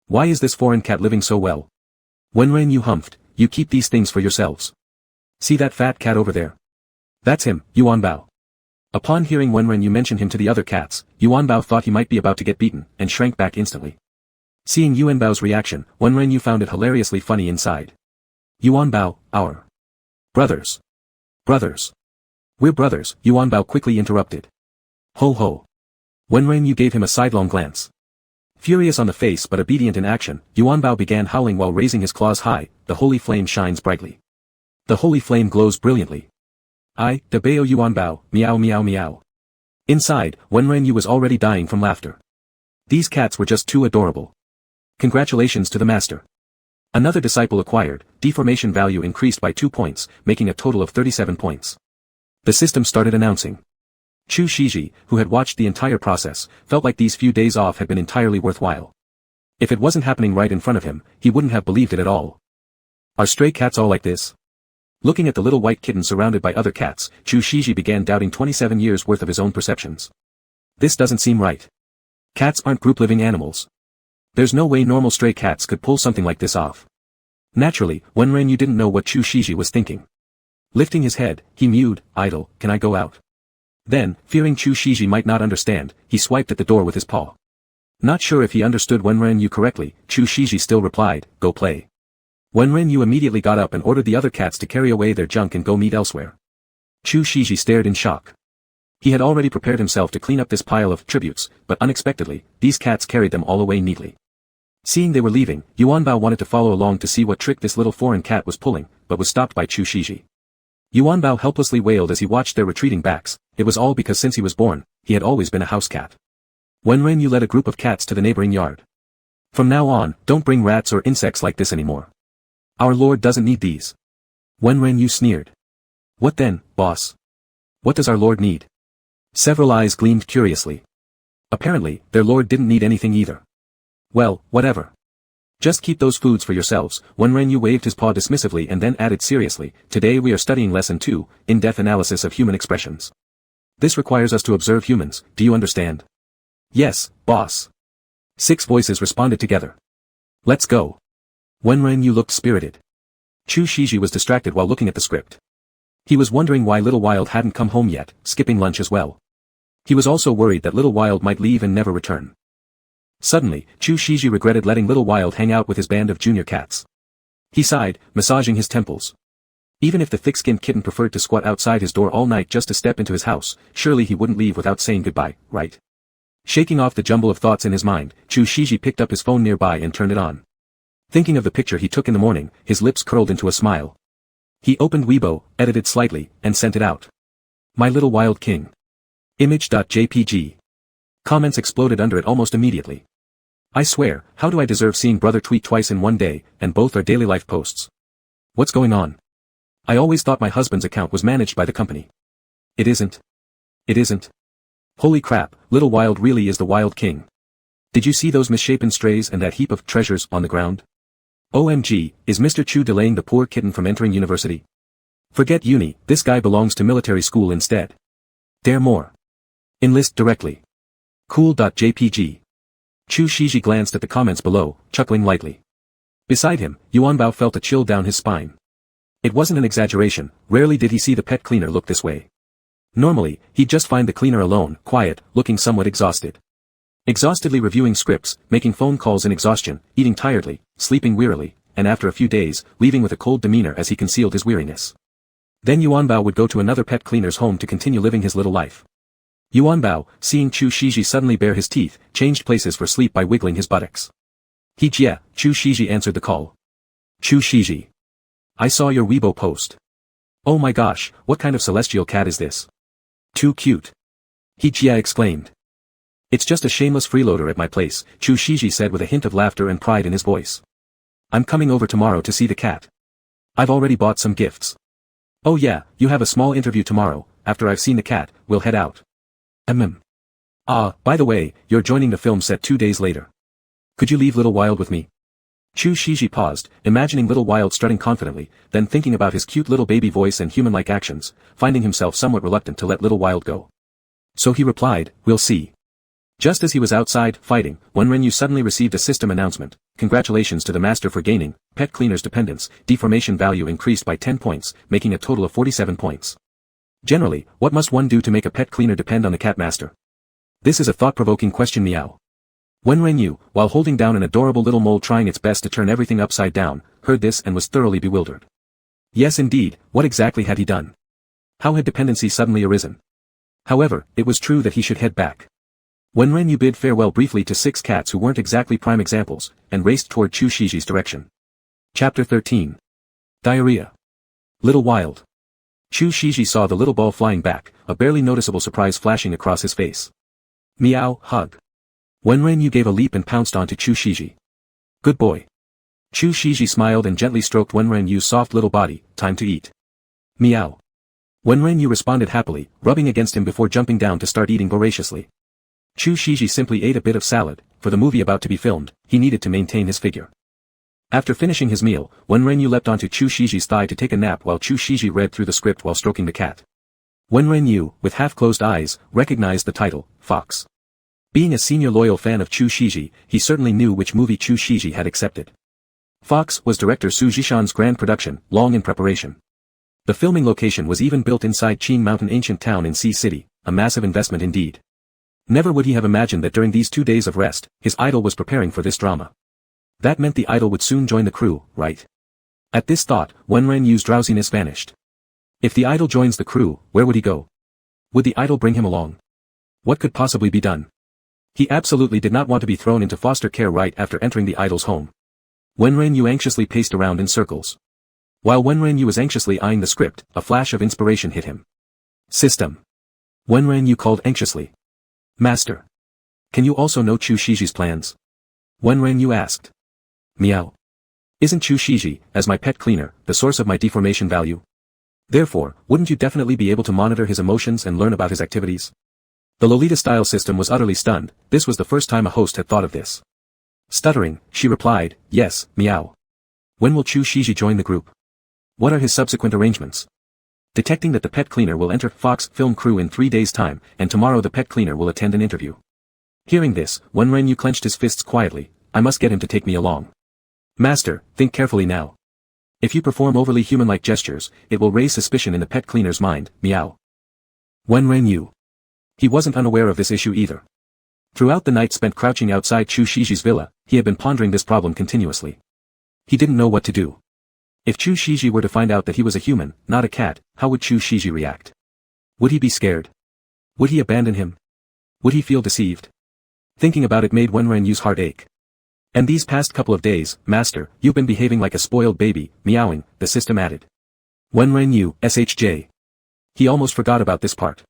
Why is this foreign cat living so well? Wenren humphed, you keep these things for yourselves. See that fat cat over there? That's him, Yuanbao. Upon hearing Wenren mention him to the other cats, Yuanbao thought he might be about to get beaten, and shrank back instantly. Seeing Yuanbao's reaction, Wenren found it hilariously funny inside. Yuanbao, our brothers. Brothers. We're brothers, Yuanbao quickly interrupted. Ho ho. Wenren gave him a sidelong glance. Furious on the face but obedient in action, Yuanbao began howling while raising his claws high. The holy flame shines brightly. The holy flame glows brilliantly. The Bao Yuanbao, meow meow meow. Inside, Wenren was already dying from laughter. These cats were just too adorable. Congratulations to the master. Another disciple acquired, deformation value increased by 2 points, making a total of 37 points. The system started announcing. Chu Shiji, who had watched the entire process, felt like these few days off had been entirely worthwhile. If it wasn't happening right in front of him, he wouldn't have believed it at all. Are stray cats all like this? Looking at the little white kitten surrounded by other cats, Chu Shiji began doubting 27 years worth of his own perceptions. This doesn't seem right. Cats aren't group-living animals. There's no way normal stray cats could pull something like this off. Naturally, Wenren didn't know what Chu Shiji was thinking. Lifting his head, he mewed, idle, can I go out? Then, fearing Chu Shiji might not understand, he swiped at the door with his paw. Not sure if he understood Wenren correctly, Chu Shiji still replied, go play. Wenren immediately got up and ordered the other cats to carry away their junk and go meet elsewhere. Chu Shiji stared in shock. He had already prepared himself to clean up this pile of tributes, but unexpectedly, these cats carried them all away neatly. Seeing they were leaving, Yuanbao wanted to follow along to see what trick this little foreign cat was pulling, but was stopped by Chu Shiji. Yuanbao helplessly wailed as he watched their retreating backs. It was all because since he was born, he had always been a house cat. Wenren led a group of cats to the neighboring yard. From now on, don't bring rats or insects like this anymore. Our lord doesn't need these. Wenren sneered. What then, boss? What does our lord need? Several eyes gleamed curiously. Apparently, their lord didn't need anything either. Well, whatever. Just keep those foods for yourselves. Wenren waved his paw dismissively and then added seriously, today we are studying lesson 2, in-depth analysis of human expressions. This requires us to observe humans, do you understand? Yes, boss. 6 voices responded together. Let's go. Wenren looked spirited. Chu Shiji was distracted while looking at the script. He was wondering why Little Wild hadn't come home yet, skipping lunch as well. He was also worried that Little Wild might leave and never return. Suddenly, Chu Shiji regretted letting Little Wild hang out with his band of junior cats. He sighed, massaging his temples. Even if the thick-skinned kitten preferred to squat outside his door all night just to step into his house, surely he wouldn't leave without saying goodbye, right? Shaking off the jumble of thoughts in his mind, Chu Shiji picked up his phone nearby and turned it on. Thinking of the picture he took in the morning, his lips curled into a smile. He opened Weibo, edited slightly, and sent it out. My little wild king. Image.jpg. Comments exploded under it almost immediately. I swear, how do I deserve seeing brother tweet twice in one day, and both are daily life posts? What's going on? I always thought my husband's account was managed by the company. It isn't. It isn't. Holy crap, little wild really is the wild king. Did you see those misshapen strays and that heap of treasures on the ground? OMG, is Mr. Chu delaying the poor kitten from entering university? Forget uni, this guy belongs to military school instead. Dare more. Enlist directly. Cool.jpg. Chu Shiji glanced at the comments below, chuckling lightly. Beside him, Yuanbao felt a chill down his spine. It wasn't an exaggeration, rarely did he see the pet cleaner look this way. Normally, he'd just find the cleaner alone, quiet, looking somewhat exhausted. Exhaustedly reviewing scripts, making phone calls in exhaustion, eating tiredly, sleeping wearily, and after a few days, leaving with a cold demeanor as he concealed his weariness. Then Yuanbao would go to another pet cleaner's home to continue living his little life. Yuanbao, seeing Chu Shiji suddenly bare his teeth, changed places for sleep by wiggling his buttocks. Jia, Chu Shiji answered the call. Chu Shiji. I saw your Weibo post. Oh my gosh, what kind of celestial cat is this? Too cute. Jia exclaimed. It's just a shameless freeloader at my place, Chu Shiji said with a hint of laughter and pride in his voice. I'm coming over tomorrow to see the cat. I've already bought some gifts. Oh yeah, you have a small interview tomorrow, after I've seen the cat, we'll head out. By the way, you're joining the film set 2 days later. Could you leave Little Wild with me? Chu Shiji paused, imagining Little Wild strutting confidently, then thinking about his cute little baby voice and human-like actions, finding himself somewhat reluctant to let Little Wild go. So he replied, we'll see. Just as he was outside, fighting, Wenrenyu suddenly received a system announcement. Congratulations to the master for gaining, pet cleaner's dependence, deformation value increased by 10 points, making a total of 47 points. Generally, what must one do to make a pet cleaner depend on the cat master? This is a thought-provoking question, meow. Wenrenyu, while holding down an adorable little mole trying its best to turn everything upside down, heard this and was thoroughly bewildered. Yes indeed, what exactly had he done? How had dependency suddenly arisen? However, it was true that he should head back. Wenrenyu bid farewell briefly to 6 cats who weren't exactly prime examples, and raced toward Chu Shiji's direction. Chapter 13. Diarrhea. Little Wild. Chu Shiji saw the little ball flying back, a barely noticeable surprise flashing across his face. Meow, hug. Wenrenyu gave a leap and pounced onto Chu Shiji. Good boy. Chu Shiji smiled and gently stroked Wenrenyu's soft little body, time to eat. Meow. Wenrenyu responded happily, rubbing against him before jumping down to start eating voraciously. Chu Shiji simply ate a bit of salad. For the movie about to be filmed, he needed to maintain his figure. After finishing his meal, Wenrenyu leapt onto Chu Shiji's thigh to take a nap while Chu Shiji read through the script while stroking the cat. Wenrenyu, with half-closed eyes, recognized the title, Fox. Being a senior loyal fan of Chu Shiji, he certainly knew which movie Chu Shiji had accepted. Fox was director Su Jishan's grand production, long in preparation. The filming location was even built inside Qin Mountain ancient town in Sea City, a massive investment indeed. Never would he have imagined that during these 2 days of rest, his idol was preparing for this drama. That meant the idol would soon join the crew, right? At this thought, Wenrenyu's drowsiness vanished. If the idol joins the crew, where would he go? Would the idol bring him along? What could possibly be done? He absolutely did not want to be thrown into foster care right after entering the idol's home. Wenrenyu anxiously paced around in circles. While Wenrenyu was anxiously eyeing the script, a flash of inspiration hit him. System. Wenrenyu called anxiously. Master. Can you also know Chu Shiji's plans? Wenrenyu asked. Meow. Isn't Chu Shiji, as my pet cleaner, the source of my deformation value? Therefore, wouldn't you definitely be able to monitor his emotions and learn about his activities? The Lolita-style system was utterly stunned. This was the first time a host had thought of this. Stuttering, she replied, yes, meow. When will Chu Shiji join the group? What are his subsequent arrangements? Detecting that the pet cleaner will enter Fox film crew in 3 days' time, and tomorrow the pet cleaner will attend an interview. Hearing this, Wenrenyu clenched his fists quietly. I must get him to take me along. Master, think carefully now. If you perform overly human-like gestures, it will raise suspicion in the pet cleaner's mind, meow. Wenrenyu. He wasn't unaware of this issue either. Throughout the night spent crouching outside Chu Shiji's villa, he had been pondering this problem continuously. He didn't know what to do. If Chu Shiji were to find out that he was a human, not a cat, how would Chu Shiji react? Would he be scared? Would he abandon him? Would he feel deceived? Thinking about it made Wenrenyu's heart ache. And these past couple of days, master, you've been behaving like a spoiled baby, meowing, the system added. Wenrenyu, SHJ. He almost forgot about this part.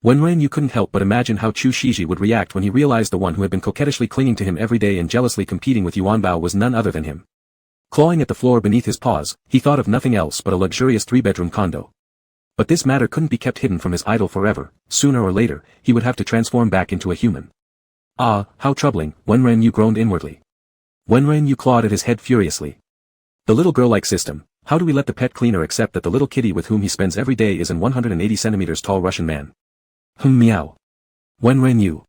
Wenrenyu couldn't help but imagine how Chu Shiji would react when he realized the one who had been coquettishly clinging to him every day and jealously competing with Yuanbao was none other than him. Clawing at the floor beneath his paws, he thought of nothing else but a luxurious 3-bedroom condo. But this matter couldn't be kept hidden from his idol forever. Sooner or later, he would have to transform back into a human. Ah, how troubling, Wenrenyu groaned inwardly. Wenrenyu clawed at his head furiously. The little girl-like system. How do we let the pet cleaner accept that the little kitty with whom he spends every day is an 180 centimeters tall Russian man? Meow. Wenrenyu.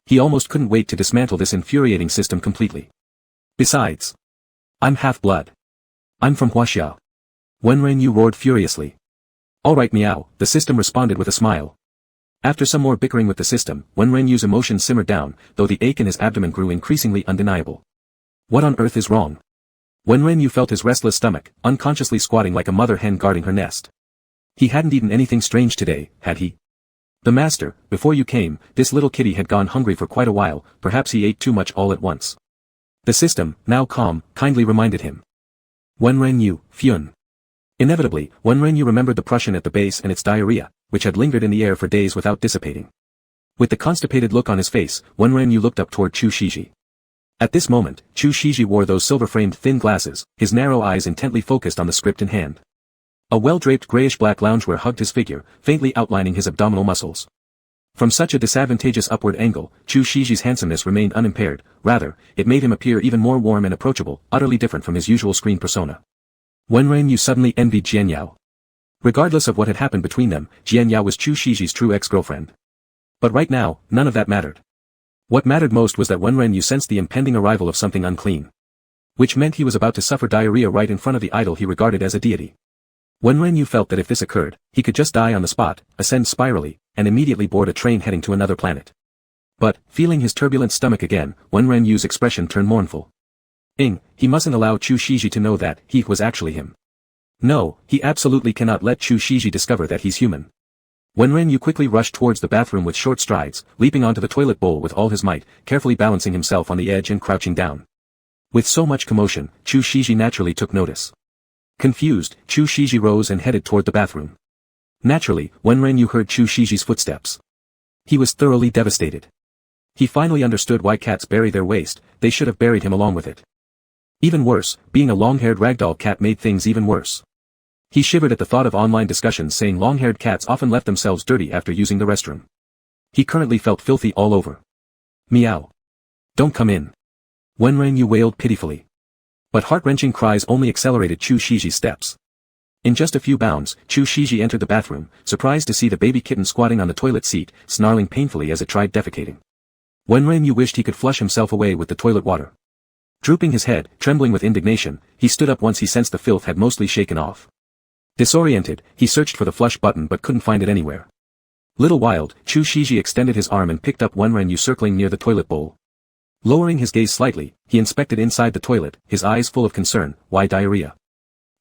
He almost couldn't wait to dismantle this infuriating system completely. Besides, I'm half-blood. I'm from Huaxia. Wenrenyu roared furiously. Alright meow, the system responded with a smile. After some more bickering with the system, Wenrenyu's emotions simmered down, though the ache in his abdomen grew increasingly undeniable. What on earth is wrong? Wenrenyu felt his restless stomach, unconsciously squatting like a mother hen guarding her nest. He hadn't eaten anything strange today, had he? The master, before you came, this little kitty had gone hungry for quite a while, perhaps he ate too much all at once. The system, now calm, kindly reminded him. Wenrenyu, Fyun. Inevitably, Wenrenyu remembered the Prussian at the base and its diarrhea, which had lingered in the air for days without dissipating. With the constipated look on his face, Wenrenyu looked up toward Chu Shiji. At this moment, Chu Shiji wore those silver-framed thin glasses, his narrow eyes intently focused on the script in hand. A well-draped grayish-black loungewear hugged his figure, faintly outlining his abdominal muscles. From such a disadvantageous upward angle, Chu Shiji's handsomeness remained unimpaired, rather, it made him appear even more warm and approachable, utterly different from his usual screen persona. Wenrenyu suddenly envied Jianyao. Regardless of what had happened between them, Jianyao was Chu Shiji's true ex-girlfriend. But right now, none of that mattered. What mattered most was that Wenrenyu sensed the impending arrival of something unclean. Which meant he was about to suffer diarrhea right in front of the idol he regarded as a deity. Wenrenyu felt that if this occurred, he could just die on the spot, ascend spirally, and immediately board a train heading to another planet. But, feeling his turbulent stomach again, Wenrenyu's expression turned mournful. He mustn't allow Chu Shiji to know that he was actually him. No, he absolutely cannot let Chu Shiji discover that he's human. Wenrenyu quickly rushed towards the bathroom with short strides, leaping onto the toilet bowl with all his might, carefully balancing himself on the edge and crouching down. With so much commotion, Chu Shiji naturally took notice. Confused, Chu Shiji rose and headed toward the bathroom. Naturally, Wenrenyu heard Chu Shiji's footsteps. He was thoroughly devastated. He finally understood why cats bury their waste, they should have buried him along with it. Even worse, being a long-haired ragdoll cat made things even worse. He shivered at the thought of online discussions saying long-haired cats often left themselves dirty after using the restroom. He currently felt filthy all over. Meow. Don't come in. Wenrenyu wailed pitifully. But heart-wrenching cries only accelerated Chu Shiji's steps. In just a few bounds, Chu Shiji entered the bathroom, surprised to see the baby kitten squatting on the toilet seat, snarling painfully as it tried defecating. Wenrenyu wished he could flush himself away with the toilet water. Drooping his head, trembling with indignation, he stood up once he sensed the filth had mostly shaken off. Disoriented, he searched for the flush button but couldn't find it anywhere. Little wild, Chu Shiji extended his arm and picked up Wenrenyu circling near the toilet bowl. Lowering his gaze slightly, he inspected inside the toilet, his eyes full of concern. Why diarrhea?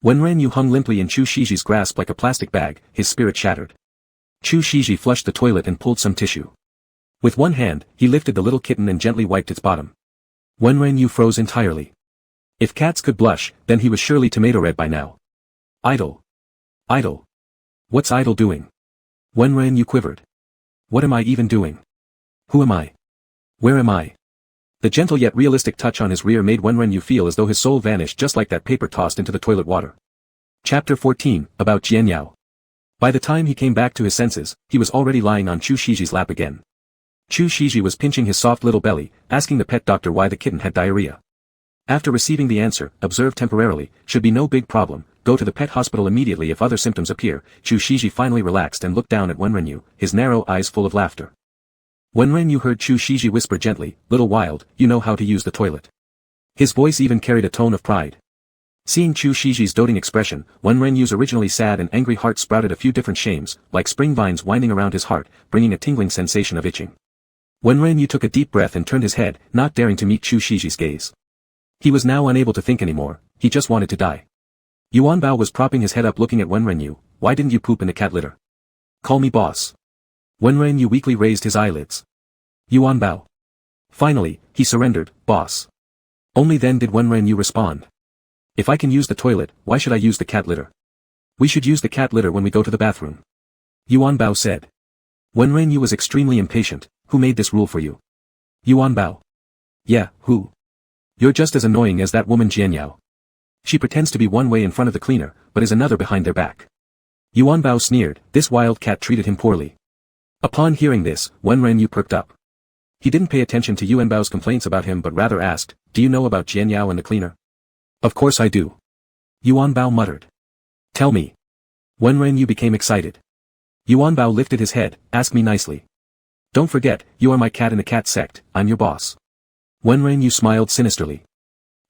Wenrenyu hung limply in Chu Shiji's grasp like a plastic bag, his spirit shattered. Chu Shiji flushed the toilet and pulled some tissue. With one hand, he lifted the little kitten and gently wiped its bottom. Wenrenyu froze entirely. If cats could blush, then he was surely tomato red by now. Idol. Idol. What's idol doing? Wenrenyu quivered. What am I even doing? Who am I? Where am I? The gentle yet realistic touch on his rear made Wenrenyu feel as though his soul vanished just like that paper tossed into the toilet water. Chapter 14, about Jianyao. By the time he came back to his senses, he was already lying on Chu Shiji's lap again. Chu Shiji was pinching his soft little belly, asking the pet doctor why the kitten had diarrhea. After receiving the answer, observed temporarily, should be no big problem, go to the pet hospital immediately if other symptoms appear, Chu Shiji finally relaxed and looked down at Wenrenyu, his narrow eyes full of laughter. Wenrenyu heard Chu Shiji whisper gently, little wild, you know how to use the toilet. His voice even carried a tone of pride. Seeing Chu Shiji's doting expression, Wenrenyu's originally sad and angry heart sprouted a few different shames, like spring vines winding around his heart, bringing a tingling sensation of itching. Wenrenyu took a deep breath and turned his head, not daring to meet Chu Shiji's gaze. He was now unable to think anymore, he just wanted to die. Yuan Bao was propping his head up looking at Wenren. Why didn't you poop in the cat litter? Call me boss. Wenren weakly raised his eyelids. Yuan Bao. Finally, he surrendered, boss. Only then did Wenren respond. If I can use the toilet, why should I use the cat litter? We should use the cat litter when we go to the bathroom. Yuan Bao said. Wenren was extremely impatient. Who made this rule for you? Yuan Bao. Yeah, who? You're just as annoying as that woman Jianyao. She pretends to be one way in front of the cleaner, but is another behind their back. Yuan Bao sneered. This wild cat treated him poorly. Upon hearing this, Wenren perked up. He didn't pay attention to Yuan Bao's complaints about him but rather asked, do you know about Jianyao and the cleaner? Of course I do. Yuan Bao muttered. Tell me. Wenren became excited. Yuan Bao lifted his head, ask me nicely. Don't forget, you are my cat in the cat sect, I'm your boss. Wenren smiled sinisterly.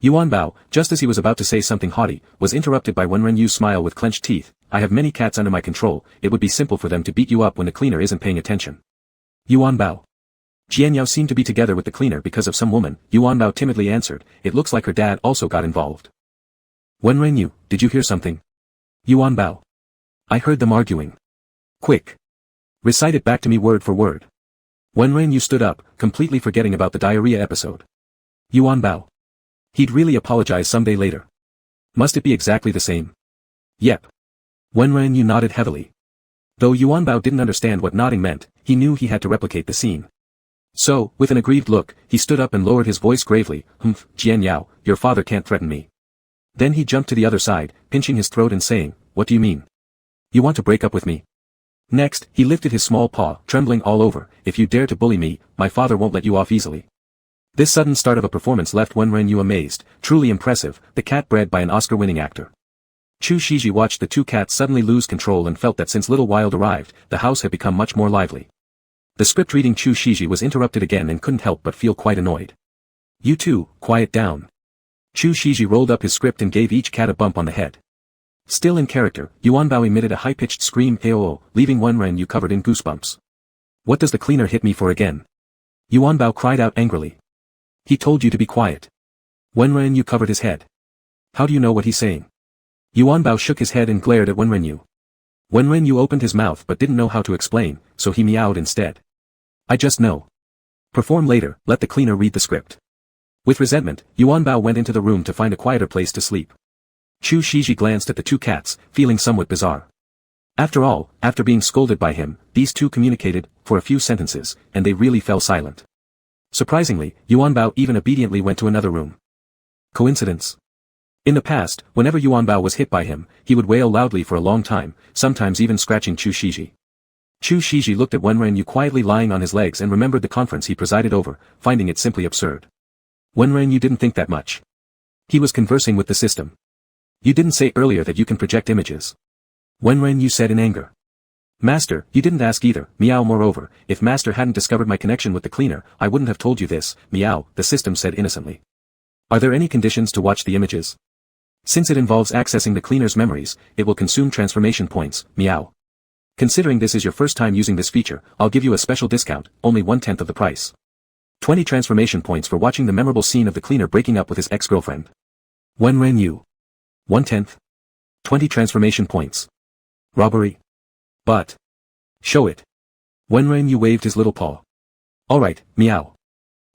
Yuan Bao, just as he was about to say something haughty, was interrupted by Wenren's smile with clenched teeth. I have many cats under my control, it would be simple for them to beat you up when the cleaner isn't paying attention. Yuan Bao. Jianyao seemed to be together with the cleaner because of some woman, Yuan Bao timidly answered, it looks like her dad also got involved. Wenren, did you hear something? Yuan Bao. I heard them arguing. Quick. Recite it back to me word for word. Wenren stood up, completely forgetting about the diarrhea episode. Yuan Bao. He'd really apologize someday later. Must it be exactly the same? Yep. Wenren nodded heavily. Though Yuan Bao didn't understand what nodding meant, he knew he had to replicate the scene. So, with an aggrieved look, he stood up and lowered his voice gravely, Jianyao, your father can't threaten me. Then he jumped to the other side, pinching his throat and saying, what do you mean? You want to break up with me? Next, he lifted his small paw, trembling all over, if you dare to bully me, my father won't let you off easily. This sudden start of a performance left Wenren amazed, truly impressive, the cat bred by an Oscar-winning actor. Chu Shiji watched the two cats suddenly lose control and felt that since Little Wild arrived, the house had become much more lively. The script-reading Chu Shiji was interrupted again and couldn't help but feel quite annoyed. You two, quiet down. Chu Shiji rolled up his script and gave each cat a bump on the head. Still in character, Yuan Bao emitted a high-pitched scream "Aoo," leaving Wenren covered in goosebumps. What does the cleaner hit me for again? Yuan Bao cried out angrily. He told you to be quiet. Wenren covered his head. How do you know what he's saying? Yuan Bao shook his head and glared at Wenren. Wenren opened his mouth but didn't know how to explain, so he meowed instead. I just know. Perform later, let the cleaner read the script. With resentment, Yuan Bao went into the room to find a quieter place to sleep. Chu Shiji glanced at the two cats, feeling somewhat bizarre. After all, after being scolded by him, these two communicated, for a few sentences, and they really fell silent. Surprisingly, Yuan Bao even obediently went to another room. Coincidence? In the past, whenever Yuan Bao was hit by him, he would wail loudly for a long time, sometimes even scratching Chu Shiji. Chu Shiji looked at Wenren quietly lying on his legs and remembered the conference he presided over, finding it simply absurd. Wenren didn't think that much. He was conversing with the system. You didn't say earlier that you can project images. Wenren said in anger. Master, you didn't ask either, meow. Moreover, if Master hadn't discovered my connection with the cleaner, I wouldn't have told you this, meow, the system said innocently. Are there any conditions to watch the images? Since it involves accessing the cleaner's memories, it will consume transformation points, meow. Considering this is your first time using this feature, I'll give you a special discount, only 1/10 of the price. 20 transformation points for watching the memorable scene of the cleaner breaking up with his ex-girlfriend. Wenren 1/10. 20 transformation points. Robbery. But. Show it. Wenren waved his little paw. Alright, meow.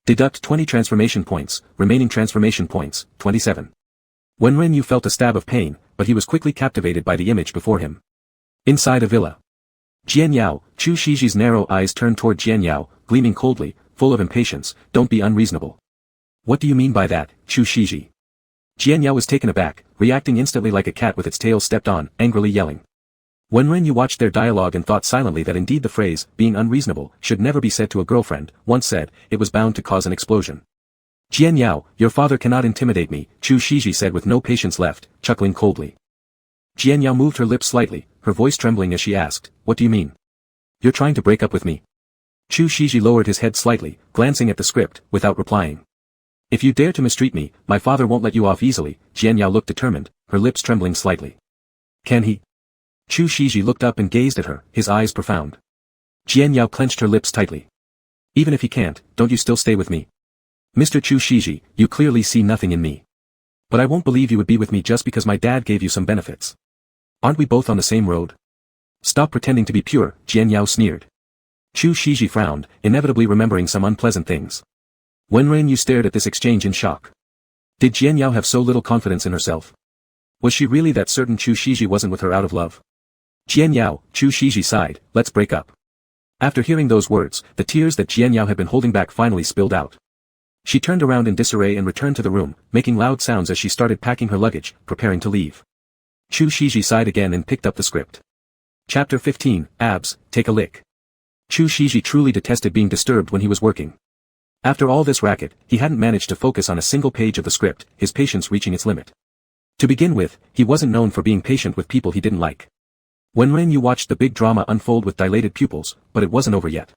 Deduct 20 transformation points, remaining transformation points, 27. Wenren felt a stab of pain, but he was quickly captivated by the image before him. Inside a villa. Jianyao, Chu Shiji's narrow eyes turned toward Jianyao, gleaming coldly, full of impatience, don't be unreasonable. What do you mean by that, Chu Shiji? Jianyao was taken aback, reacting instantly like a cat with its tail stepped on, angrily yelling. Wenren watched their dialogue and thought silently that indeed the phrase, being unreasonable, should never be said to a girlfriend. Once said, it was bound to cause an explosion. Jianyao, your father cannot intimidate me, Chu Shiji said with no patience left, chuckling coldly. Jianyao moved her lips slightly, her voice trembling as she asked, what do you mean? You're trying to break up with me? Chu Shiji lowered his head slightly, glancing at the script, without replying. If you dare to mistreat me, my father won't let you off easily. Jianyao looked determined, her lips trembling slightly. Can he? Chu Shiji looked up and gazed at her, his eyes profound. Jianyao clenched her lips tightly. Even if he can't, don't you still stay with me? Mr. Chu Shiji, you clearly see nothing in me. But I won't believe you would be with me just because my dad gave you some benefits. Aren't we both on the same road? Stop pretending to be pure, Jian Yao sneered. Chu Shiji frowned, inevitably remembering some unpleasant things. Wenren Yu stared at this exchange in shock. Did Jian Yao have so little confidence in herself? Was she really that certain Chu Shiji wasn't with her out of love? Jian Yao, Chu Shiji sighed, let's break up. After hearing those words, the tears that Jian Yao had been holding back finally spilled out. She turned around in disarray and returned to the room, making loud sounds as she started packing her luggage, preparing to leave. Chu Shiji sighed again and picked up the script. Chapter 15, Abs, Take a Lick. Chu Shiji truly detested being disturbed when he was working. After all this racket, he hadn't managed to focus on a single page of the script, his patience reaching its limit. To begin with, he wasn't known for being patient with people he didn't like. Wenren Yu watched the big drama unfold with dilated pupils, but it wasn't over yet.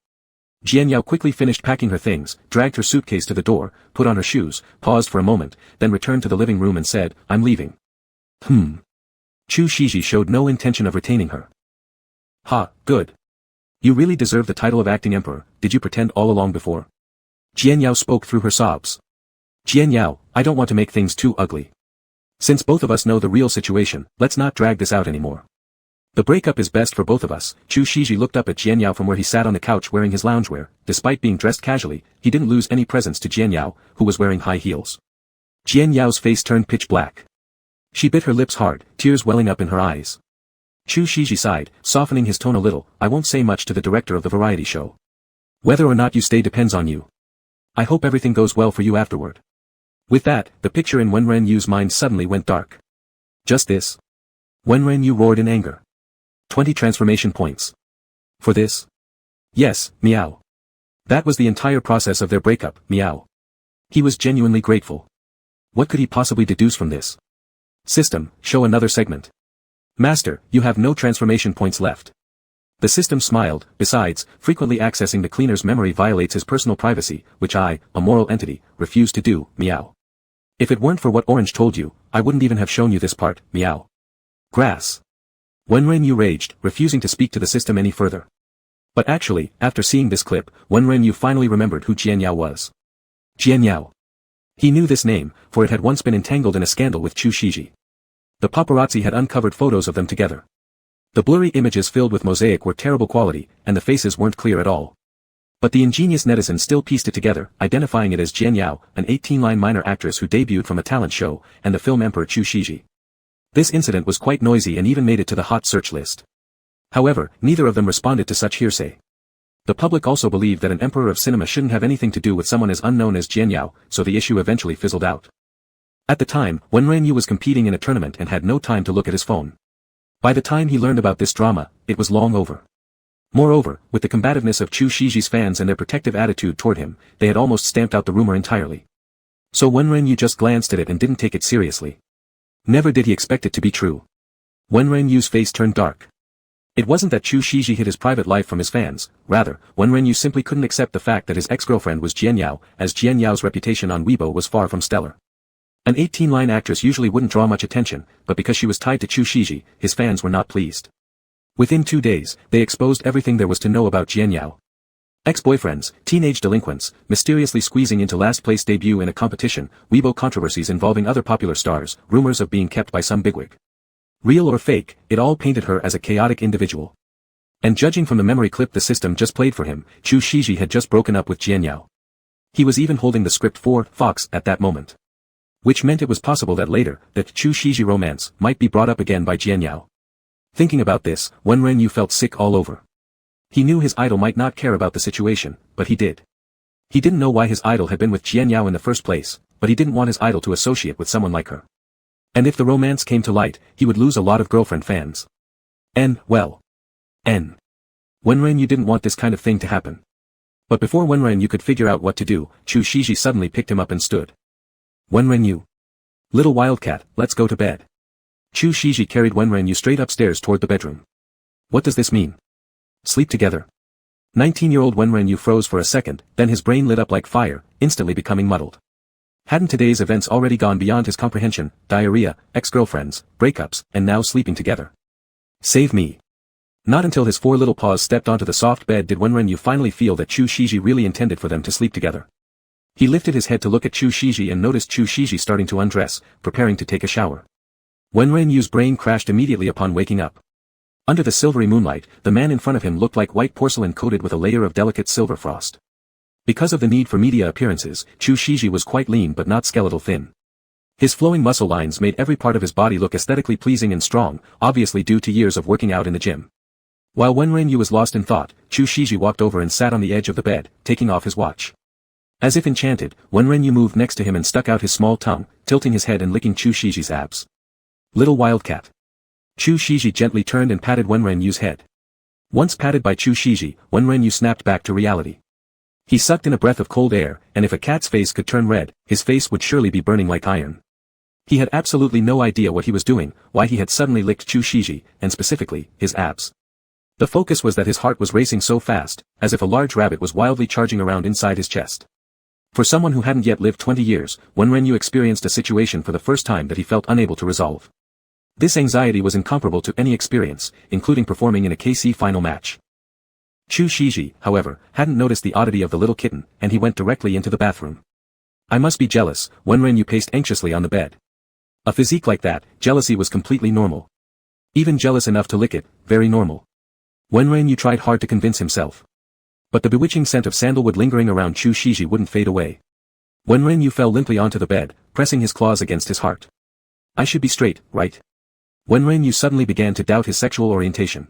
Jian Yao quickly finished packing her things, dragged her suitcase to the door, put on her shoes, paused for a moment, then returned to the living room and said, I'm leaving. Chu Shiji showed no intention of retaining her. Ha, good. You really deserve the title of acting emperor, did you pretend all along before? Jian Yao spoke through her sobs. Jian Yao, I don't want to make things too ugly. Since both of us know the real situation, let's not drag this out anymore. The breakup is best for both of us. Chu Shiji looked up at Jian Yao from where he sat on the couch wearing his loungewear. Despite being dressed casually, he didn't lose any presence to Jian Yao, who was wearing high heels. Jian Yao's face turned pitch black. She bit her lips hard, tears welling up in her eyes. Chu Shiji sighed, softening his tone a little, I won't say much to the director of the variety show. Whether or not you stay depends on you. I hope everything goes well for you afterward. With that, the picture in Wenren Yu's mind suddenly went dark. Just this? Wenren Yu roared in anger. 20 transformation points. For this? Yes, meow. That was the entire process of their breakup, meow. He was genuinely grateful. What could he possibly deduce from this? System, show another segment. Master, you have no transformation points left. The system smiled, besides, frequently accessing the cleaner's memory violates his personal privacy, which I, a moral entity, refuse to do, meow. If it weren't for what Orange told you, I wouldn't even have shown you this part, meow. Grass. Wenren Yu raged, refusing to speak to the system any further. But actually, after seeing this clip, Wenren Yu finally remembered who Jian Yao was. Jian Yao. He knew this name, for it had once been entangled in a scandal with Chu Shiji. The paparazzi had uncovered photos of them together. The blurry images filled with mosaic were terrible quality, and the faces weren't clear at all. But the ingenious netizen still pieced it together, identifying it as Jian Yao, an 18-line minor actress who debuted from a talent show, and the film emperor Chu Shiji. This incident was quite noisy and even made it to the hot search list. However, neither of them responded to such hearsay. The public also believed that an emperor of cinema shouldn't have anything to do with someone as unknown as Jian Yao, so the issue eventually fizzled out. At the time, Wenren Yu was competing in a tournament and had no time to look at his phone. By the time he learned about this drama, it was long over. Moreover, with the combativeness of Chu Shiji's fans and their protective attitude toward him, they had almost stamped out the rumor entirely. So Wenren Yu just glanced at it and didn't take it seriously. Never did he expect it to be true. Wenren Yu's face turned dark. It wasn't that Chu Shiji hid his private life from his fans, rather, Wenren Yu simply couldn't accept the fact that his ex-girlfriend was Jian Yao, as Jian Yao's reputation on Weibo was far from stellar. An 18-line actress usually wouldn't draw much attention, but because she was tied to Chu Shiji, his fans were not pleased. Within 2 days, they exposed everything there was to know about Jian Yao. Ex-boyfriends, teenage delinquents, mysteriously squeezing into last-place debut in a competition, Weibo controversies involving other popular stars, rumors of being kept by some bigwig. Real or fake, it all painted her as a chaotic individual. And judging from the memory clip the system just played for him, Chu Shiji had just broken up with Jian Yao. He was even holding the script for Fox at that moment. Which meant it was possible that later, that Chu Shiji romance might be brought up again by Jian Yao. Thinking about this, Wenren Yu felt sick all over. He knew his idol might not care about the situation, but he did. He didn't know why his idol had been with Jian Yao in the first place, but he didn't want his idol to associate with someone like her. And if the romance came to light, he would lose a lot of girlfriend fans. Wenren Yu didn't want this kind of thing to happen. But before Wenren Yu could figure out what to do, Chu Shiji suddenly picked him up and stood. Wenren Yu. Little wildcat, let's go to bed. Chu Shiji carried Wenren Yu straight upstairs toward the bedroom. What does this mean? Sleep together. 19-year-old Wenren Yu froze for a second, then his brain lit up like fire, instantly becoming muddled. Hadn't today's events already gone beyond his comprehension, diarrhea, ex-girlfriends, breakups, and now sleeping together? Save me. Not until his 4 little paws stepped onto the soft bed did Wenren Yu finally feel that Chu Shiji really intended for them to sleep together. He lifted his head to look at Chu Shiji and noticed Chu Shiji starting to undress, preparing to take a shower. Wenrenyu's brain crashed immediately upon waking up. Under the silvery moonlight, the man in front of him looked like white porcelain coated with a layer of delicate silver frost. Because of the need for media appearances, Chu Shiji was quite lean but not skeletal thin. His flowing muscle lines made every part of his body look aesthetically pleasing and strong, obviously due to years of working out in the gym. While Wenrenyu was lost in thought, Chu Shiji walked over and sat on the edge of the bed, taking off his watch. As if enchanted, Wenrenyu moved next to him and stuck out his small tongue, tilting his head and licking Chu Shiji's abs. Little wildcat. Chu Shiji gently turned and patted Wenrenyu's head. Once patted by Chu Shiji, Wenrenyu snapped back to reality. He sucked in a breath of cold air, and if a cat's face could turn red, his face would surely be burning like iron. He had absolutely no idea what he was doing, why he had suddenly licked Chu Shiji, and specifically, his abs. The focus was that his heart was racing so fast, as if a large rabbit was wildly charging around inside his chest. For someone who hadn't yet lived 20 years, Wenrenyu experienced a situation for the first time that he felt unable to resolve. This anxiety was incomparable to any experience, including performing in a KC final match. Chu Shiji, however, hadn't noticed the oddity of the little kitten, and he went directly into the bathroom. I must be jealous, Wenrenyu paced anxiously on the bed. A physique like that, jealousy was completely normal. Even jealous enough to lick it, very normal. Wenrenyu tried hard to convince himself. But the bewitching scent of sandalwood lingering around Chu Shiji wouldn't fade away. Wenrenyu fell limply onto the bed, pressing his claws against his heart. I should be straight, right? Wenrenyu suddenly began to doubt his sexual orientation.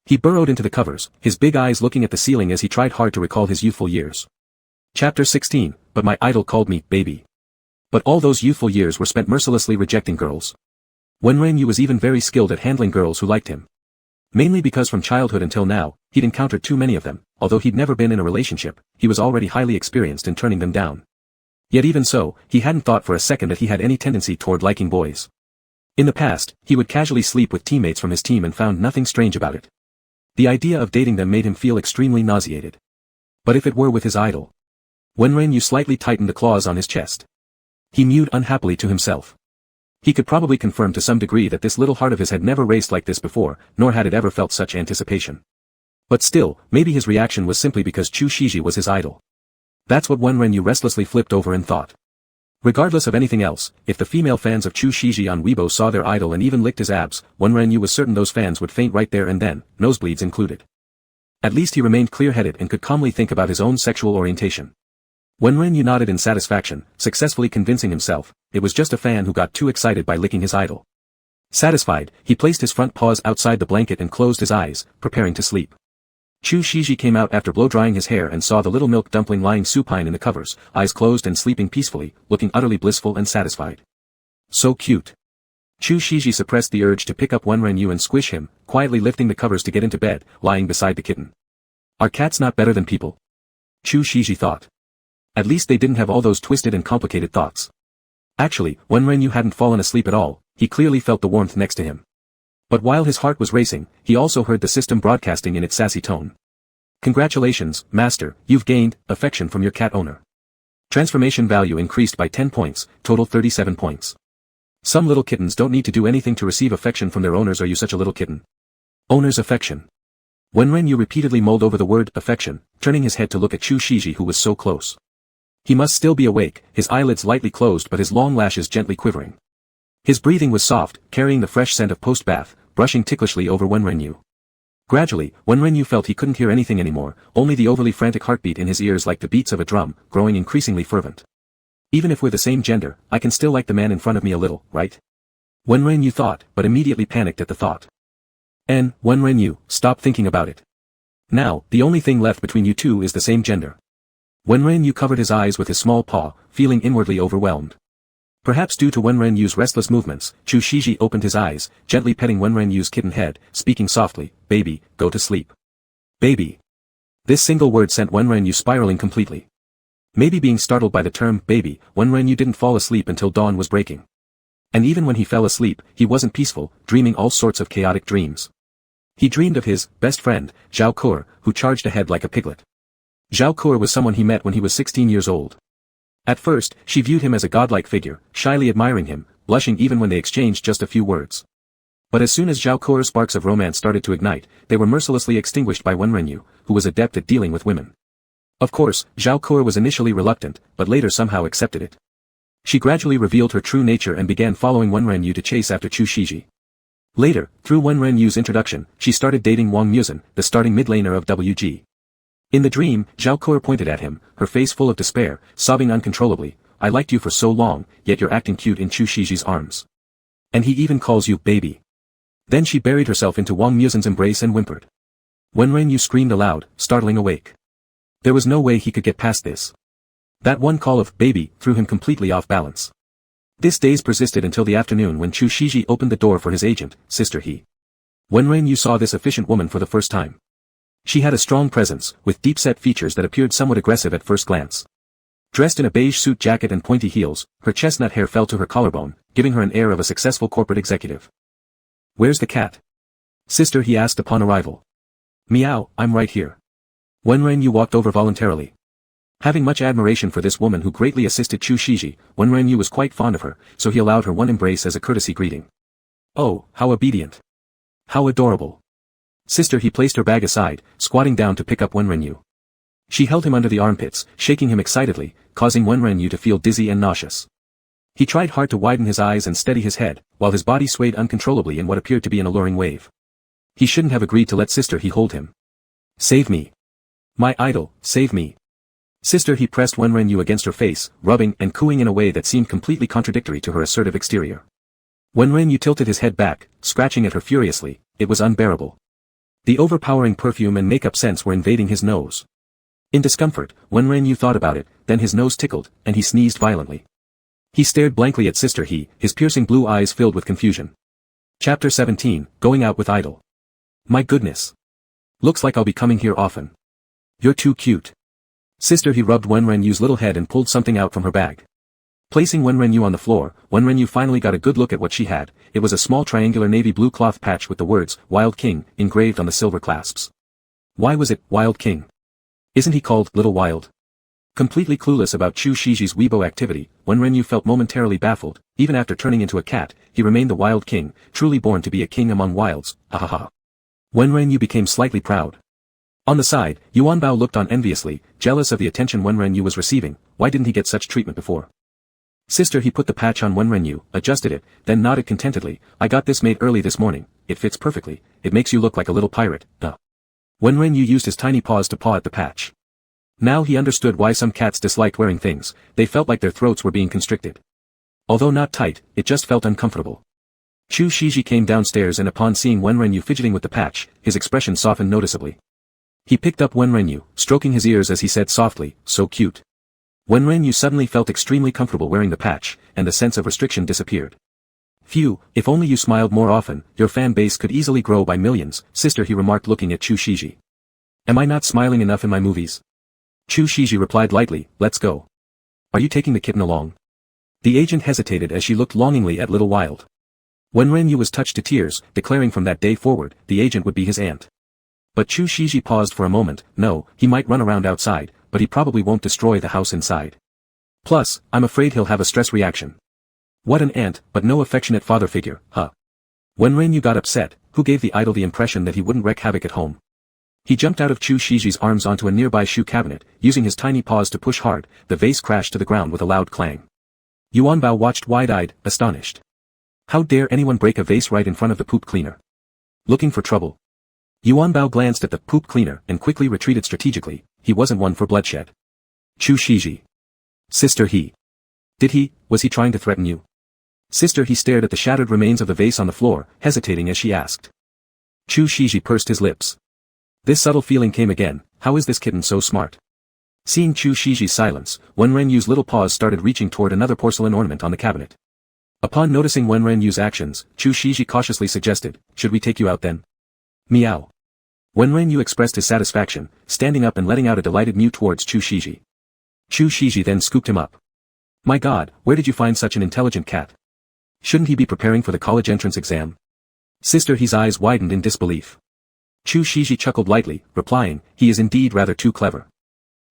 He burrowed into the covers, his big eyes looking at the ceiling as he tried hard to recall his youthful years. Chapter 16, But my idol called me, baby. But all those youthful years were spent mercilessly rejecting girls. Wenrenyu was even very skilled at handling girls who liked him. Mainly because from childhood until now, he'd encountered too many of them, although he'd never been in a relationship, he was already highly experienced in turning them down. Yet even so, he hadn't thought for a second that he had any tendency toward liking boys. In the past, he would casually sleep with teammates from his team and found nothing strange about it. The idea of dating them made him feel extremely nauseated. But if it were with his idol? Wenrenyu slightly tightened the claws on his chest. He mewed unhappily to himself. He could probably confirm to some degree that this little heart of his had never raced like this before, nor had it ever felt such anticipation. But still, maybe his reaction was simply because Chu Shiji was his idol. That's what Wenrenyu restlessly flipped over and thought. Regardless of anything else, if the female fans of Chu Shiji on Weibo saw their idol and even licked his abs, Wenrenyu was certain those fans would faint right there and then, nosebleeds included. At least he remained clear-headed and could calmly think about his own sexual orientation. Wenrenyu nodded in satisfaction, successfully convincing himself, it was just a fan who got too excited by licking his idol. Satisfied, he placed his front paws outside the blanket and closed his eyes, preparing to sleep. Chu Shiji came out after blow-drying his hair and saw the little milk dumpling lying supine in the covers, eyes closed and sleeping peacefully, looking utterly blissful and satisfied. So cute. Chu Shiji suppressed the urge to pick up Wenrenyu and squish him, quietly lifting the covers to get into bed, lying beside the kitten. Are cats not better than people? Chu Shiji thought. At least they didn't have all those twisted and complicated thoughts. Actually, Wenrenyu hadn't fallen asleep at all, he clearly felt the warmth next to him. But while his heart was racing, he also heard the system broadcasting in its sassy tone. Congratulations, master, you've gained affection from your cat owner. Transformation value increased by 10 points, total 37 points. Some little kittens don't need to do anything to receive affection from their owners. Are you such a little kitten? Owner's affection. Wenrenyu repeatedly mulled over the word affection, turning his head to look at Chu Shiji who was so close. He must still be awake, his eyelids lightly closed but his long lashes gently quivering. His breathing was soft, carrying the fresh scent of post-bath, brushing ticklishly over Wenrenyu. Gradually, Wenrenyu felt he couldn't hear anything anymore, only the overly frantic heartbeat in his ears like the beats of a drum, growing increasingly fervent. Even if we're the same gender, I can still like the man in front of me a little, right? Wenrenyu thought, but immediately panicked at the thought. Wenrenyu, stop thinking about it. Now, the only thing left between you two is the same gender. Wenrenyu covered his eyes with his small paw, feeling inwardly overwhelmed. Perhaps due to Wenrenyu's restless movements, Chu Shiji opened his eyes, gently petting Wenrenyu's kitten head, speaking softly, baby, go to sleep. Baby. This single word sent Wenrenyu spiraling completely. Maybe being startled by the term baby, Wenrenyu didn't fall asleep until dawn was breaking. And even when he fell asleep, he wasn't peaceful, dreaming all sorts of chaotic dreams. He dreamed of his best friend, Zhao Kur, who charged ahead like a piglet. Zhao Kur was someone he met when he was 16 years old. At first, she viewed him as a godlike figure, shyly admiring him, blushing even when they exchanged just a few words. But as soon as Zhao Kur's sparks of romance started to ignite, they were mercilessly extinguished by Wenrenyu, who was adept at dealing with women. Of course, Zhao Ke was initially reluctant, but later somehow accepted it. She gradually revealed her true nature and began following Wen Renyu to chase after Chu Shiji. Later, through Wen Renyu's introduction, she started dating Wang Muzhen, the starting mid-laner of WG. In the dream, Zhao Ke pointed at him, her face full of despair, sobbing uncontrollably, "I liked you for so long, yet you're acting cute in Chu Shiji's arms. And he even calls you baby." Then she buried herself into Wang Muzhen's embrace and whimpered. Wen Renyu screamed aloud, startling awake. There was no way he could get past this. That one call of baby threw him completely off balance. This daze persisted until the afternoon when Chu Shiji opened the door for his agent, Sister He. Wen Renyu saw this efficient woman for the first time. She had a strong presence, with deep-set features that appeared somewhat aggressive at first glance. Dressed in a beige suit jacket and pointy heels, her chestnut hair fell to her collarbone, giving her an air of a successful corporate executive. "Where's the cat?" Sister He asked upon arrival. "Meow, I'm right here." Wen Renyu walked over voluntarily. Having much admiration for this woman who greatly assisted Chu Shiji, Wen Renyu was quite fond of her, so he allowed her one embrace as a courtesy greeting. "Oh, how obedient. How adorable." Sister He placed her bag aside, squatting down to pick up Wen Renyu. She held him under the armpits, shaking him excitedly, causing Wen Renyu to feel dizzy and nauseous. He tried hard to widen his eyes and steady his head, while his body swayed uncontrollably in what appeared to be an alluring wave. He shouldn't have agreed to let Sister He hold him. "Save me. My idol, save me." Sister He pressed Wen Renyu against her face, rubbing and cooing in a way that seemed completely contradictory to her assertive exterior. Wen Renyu tilted his head back, scratching at her furiously. It was unbearable. The overpowering perfume and makeup scents were invading his nose. In discomfort, Wen Renyu thought about it, then his nose tickled, and he sneezed violently. He stared blankly at Sister He, his piercing blue eyes filled with confusion. Chapter 17, Going Out with Idol. "My goodness. Looks like I'll be coming here often. You're too cute." Sister He rubbed Wen Renyu's little head and pulled something out from her bag. Placing Wen Renyu on the floor, Wen Renyu finally got a good look at what she had. It was a small triangular navy blue cloth patch with the words, "Wild King," engraved on the silver clasps. Why was it, Wild King? Isn't he called Little Wild? Completely clueless about Chu Shiji's Weibo activity, Wen Renyu felt momentarily baffled. Even after turning into a cat, he remained the Wild King, truly born to be a king among wilds, ahaha. Wen Renyu became slightly proud. On the side, Yuan Bao looked on enviously, jealous of the attention Wen Renyu was receiving. Why didn't he get such treatment before? Sister He put the patch on Wen Renyu, adjusted it, then nodded contentedly. "I got this made early this morning. It fits perfectly. It makes you look like a little pirate, duh." Wen Renyu used his tiny paws to paw at the patch. Now he understood why some cats disliked wearing things. They felt like their throats were being constricted. Although not tight, it just felt uncomfortable. Chu Shiji came downstairs and upon seeing Wen Renyu fidgeting with the patch, his expression softened noticeably. He picked up Wen Renyu, stroking his ears as he said softly, "So cute." Wen Renyu suddenly felt extremely comfortable wearing the patch, and the sense of restriction disappeared. "Phew, if only you smiled more often, your fan base could easily grow by millions," Sister He remarked looking at Chu Shiji. "Am I not smiling enough in my movies?" Chu Shiji replied lightly, "Let's go. Are you taking the kitten along?" The agent hesitated as she looked longingly at Little Wild. Wen Renyu was touched to tears, declaring from that day forward, the agent would be his aunt. But Chu Shiji paused for a moment. "No, he might run around outside, but he probably won't destroy the house inside. Plus, I'm afraid he'll have a stress reaction." What an aunt, but no affectionate father figure, huh? Wen Renyu got upset. Who gave the idol the impression that he wouldn't wreak havoc at home? He jumped out of Chu Shiji's arms onto a nearby shoe cabinet, using his tiny paws to push hard. The vase crashed to the ground with a loud clang. Yuan Bao watched wide-eyed, astonished. How dare anyone break a vase right in front of the poop cleaner? Looking for trouble? Yuan Bao glanced at the poop cleaner and quickly retreated strategically. He wasn't one for bloodshed. Chu Shiji. Sister He. Was he trying to threaten you? Sister He stared at the shattered remains of the vase on the floor, hesitating as she asked. Chu Shiji pursed his lips. This subtle feeling came again. How is this kitten so smart? Seeing Chu Shiji's silence, Wen Renyu's little paws started reaching toward another porcelain ornament on the cabinet. Upon noticing Wen Renyu's actions, Chu Shiji cautiously suggested, "Should we take you out then?" Meow. Wen Renyu expressed his satisfaction, standing up and letting out a delighted mew towards Chu Shiji. Chu Shiji then scooped him up. My God, where did you find such an intelligent cat? Shouldn't he be preparing for the college entrance exam? Sister He's eyes widened in disbelief. Chu Shiji chuckled lightly, replying, he is indeed rather too clever.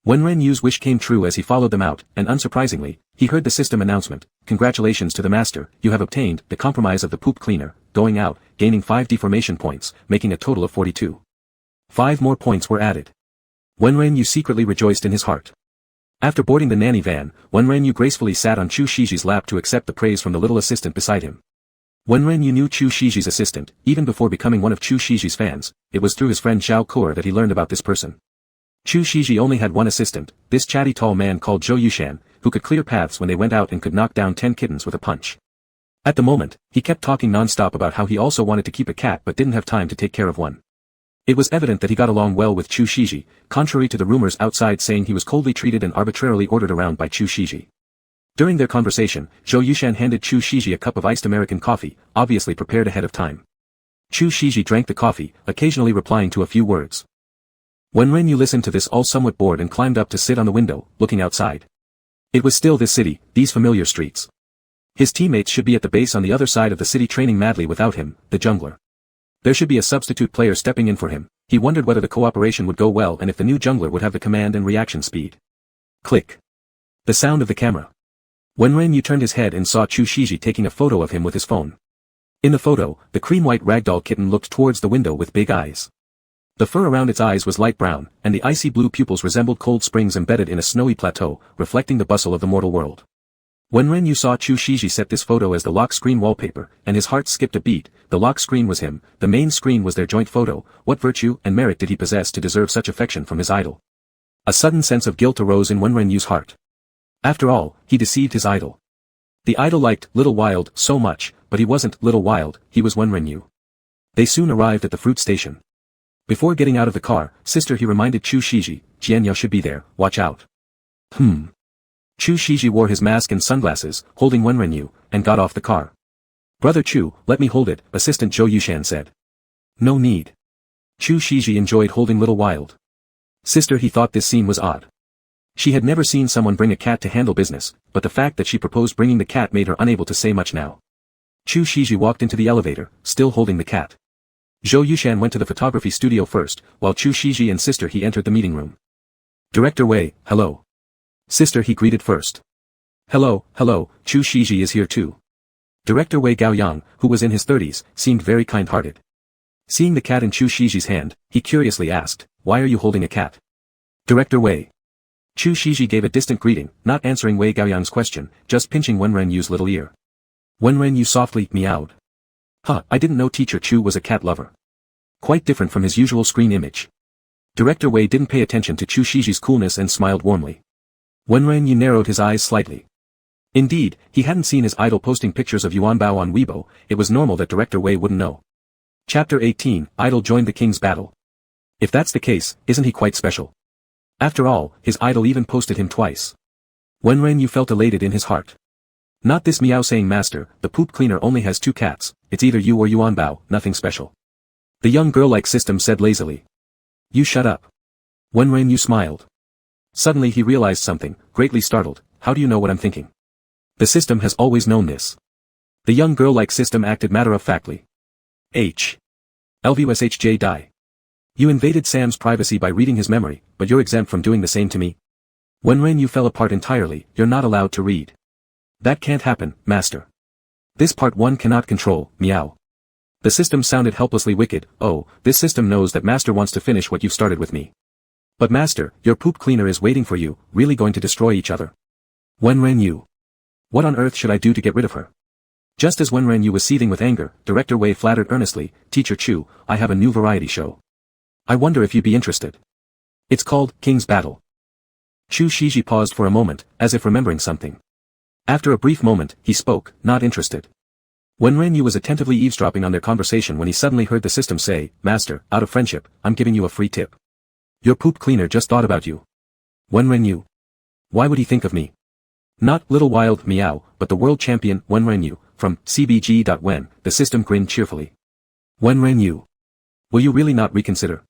Wen Renyu's wish came true as he followed them out, and unsurprisingly, he heard the system announcement, "Congratulations to the master, you have obtained the compromise of the poop cleaner, going out, gaining 5 deformation points, making a total of 42. 5 more points were added. Wenren Yu secretly rejoiced in his heart. After boarding the nanny van, Wenren Yu gracefully sat on Chu Shiji's lap to accept the praise from the little assistant beside him. Wenren Yu knew Chu Shiji's assistant, even before becoming one of Chu Shiji's fans. It was through his friend Xiao Kuo that he learned about this person. Chu Shiji only had one assistant, this chatty tall man called Zhou Yushan, who could clear paths when they went out and could knock down 10 kittens with a punch. At the moment, he kept talking non-stop about how he also wanted to keep a cat but didn't have time to take care of one. It was evident that he got along well with Chu Shiji, contrary to the rumors outside saying he was coldly treated and arbitrarily ordered around by Chu Shiji. During their conversation, Zhou Yushan handed Chu Shiji a cup of iced American coffee, obviously prepared ahead of time. Chu Shiji drank the coffee, occasionally replying to a few words. Wenren Yu listened to this all somewhat bored and climbed up to sit on the window, looking outside. It was still this city, these familiar streets. His teammates should be at the base on the other side of the city training madly without him, the jungler. There should be a substitute player stepping in for him. He wondered whether the cooperation would go well and if the new jungler would have the command and reaction speed. Click. The sound of the camera. Wenren Yu turned his head and saw Chu Shiji taking a photo of him with his phone. In the photo, the cream-white ragdoll kitten looked towards the window with big eyes. The fur around its eyes was light brown, and the icy blue pupils resembled cold springs embedded in a snowy plateau, reflecting the bustle of the mortal world. Wenren Yu saw Chu Shiji set this photo as the lock screen wallpaper, and his heart skipped a beat. The lock screen was him, the main screen was their joint photo. What virtue and merit did he possess to deserve such affection from his idol? A sudden sense of guilt arose in Wenren Yu's heart. After all, he deceived his idol. The idol liked Little Wild so much, but he wasn't Little Wild, he was Wenren Yu. They soon arrived at the fruit station. Before getting out of the car, sister, he reminded Chu Shiji, Jianyao should be there, watch out. Chu Shiji wore his mask and sunglasses, holding Wenren Yu, and got off the car. Brother Chu, let me hold it, assistant Zhou Yushan said. No need. Chu Shiji enjoyed holding Little Wild. Sister, he thought this scene was odd. She had never seen someone bring a cat to handle business, but the fact that she proposed bringing the cat made her unable to say much now. Chu Shiji walked into the elevator, still holding the cat. Zhou Yushan went to the photography studio first, while Chu Shiji and sister he entered the meeting room. Director Wei, hello. Sister he greeted first. Hello, Chu Shiji is here too. Director Wei Gaoyang, who was in his 30s, seemed very kind-hearted. Seeing the cat in Chu Shiji's hand, he curiously asked, why are you holding a cat? Director Wei. Chu Shiji gave a distant greeting, not answering Wei Gaoyang's question, just pinching Wenren Yu's little ear. Wenren Yu softly meowed. I didn't know Teacher Chu was a cat lover. Quite different from his usual screen image. Director Wei didn't pay attention to Chu Shiji's coolness and smiled warmly. Wenren Yu narrowed his eyes slightly. Indeed, he hadn't seen his idol posting pictures of Yuanbao on Weibo. It was normal that Director Wei wouldn't know. Chapter 18, Idol joined the king's battle. If that's the case, isn't he quite special? After all, his idol even posted him twice. Wenren Yu felt elated in his heart. Not this meow saying master, the poop cleaner only has 2 cats, it's either you or Yuanbao, nothing special. The young girl-like system said lazily. You shut up. Wenren Yu smiled. Suddenly he realized something, greatly startled, how do you know what I'm thinking? The system has always known this. The young girl-like system acted matter-of-factly. LVUSHJ die. You invaded Sam's privacy by reading his memory, but you're exempt from doing the same to me. Wenren Yu fell apart entirely, you're not allowed to read. That can't happen, master. This part one cannot control, meow. The system sounded helplessly wicked. Oh, this system knows that master wants to finish what you've started with me. But master, your poop cleaner is waiting for you, really going to destroy each other. Wenren Yu. What on earth should I do to get rid of her? Just as Wenren Yu was seething with anger, Director Wei flattered earnestly, Teacher Chu, I have a new variety show. I wonder if you'd be interested. It's called King's Battle. Chu Shiji paused for a moment, as if remembering something. After a brief moment, he spoke, not interested. Wenren Yu was attentively eavesdropping on their conversation when he suddenly heard the system say, Master, out of friendship, I'm giving you a free tip. Your poop cleaner just thought about you. Wenren Yu. Why would he think of me? Not Little Wild Meow, but the world champion, Wenren Yu, from CBG.Wen, the system grinned cheerfully. Wenren Yu. Will you really not reconsider?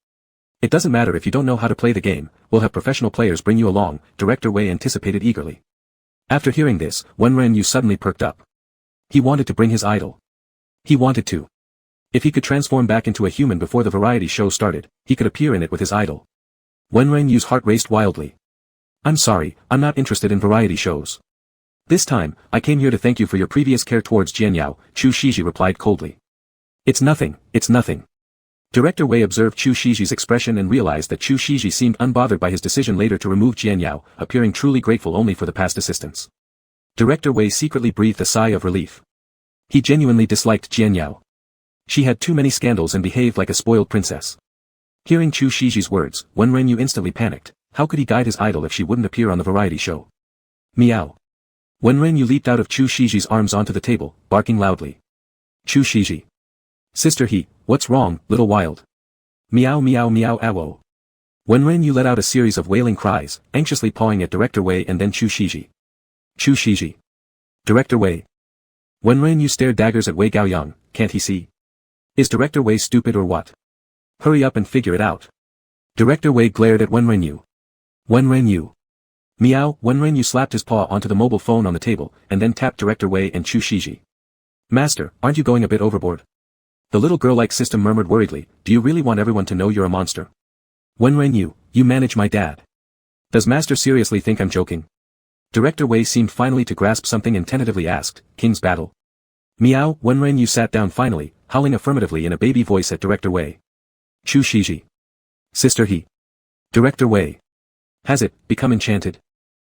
It doesn't matter if you don't know how to play the game, we'll have professional players bring you along, Director Wei anticipated eagerly. After hearing this, Wenren Yu suddenly perked up. He wanted to bring his idol. He wanted to. If he could transform back into a human before the variety show started, he could appear in it with his idol. Wenren Yu's heart raced wildly. I'm sorry, I'm not interested in variety shows. This time, I came here to thank you for your previous care towards Jianyao, Chu Shiji replied coldly. It's nothing, it's nothing. Director Wei observed Chu Shiji's expression and realized that Chu Shiji seemed unbothered by his decision later to remove Jianyao, appearing truly grateful only for the past assistance. Director Wei secretly breathed a sigh of relief. He genuinely disliked Jianyao. She had too many scandals and behaved like a spoiled princess. Hearing Chu Shiji's words, Wen Renyu instantly panicked. How could he guide his idol if she wouldn't appear on the variety show? Meow. Wen Renyu leaped out of Chu Shiji's arms onto the table, barking loudly. Chu Shiji. Sister he, what's wrong, little wild? Meow meow meow ow. Wen Renyu let out a series of wailing cries, anxiously pawing at Director Wei and then Chu Shiji. Chu Shiji. Director Wei. Wen Renyu stared daggers at Wei Gaoyang, can't he see? Is Director Wei stupid or what? Hurry up and figure it out. Director Wei glared at Wen Renyu. Wen Renyu. Meow. Wen Renyu slapped his paw onto the mobile phone on the table, and then tapped Director Wei and Chu Shiji. Master, aren't you going a bit overboard? The little girl-like system murmured worriedly, do you really want everyone to know you're a monster? Wen Renyu, you manage my dad. Does Master seriously think I'm joking? Director Wei seemed finally to grasp something and tentatively asked, King's battle? Meow. Wen Renyu sat down finally, howling affirmatively in a baby voice at Director Wei. Chu Shiji. Sister he. Director Wei. Has it become enchanted?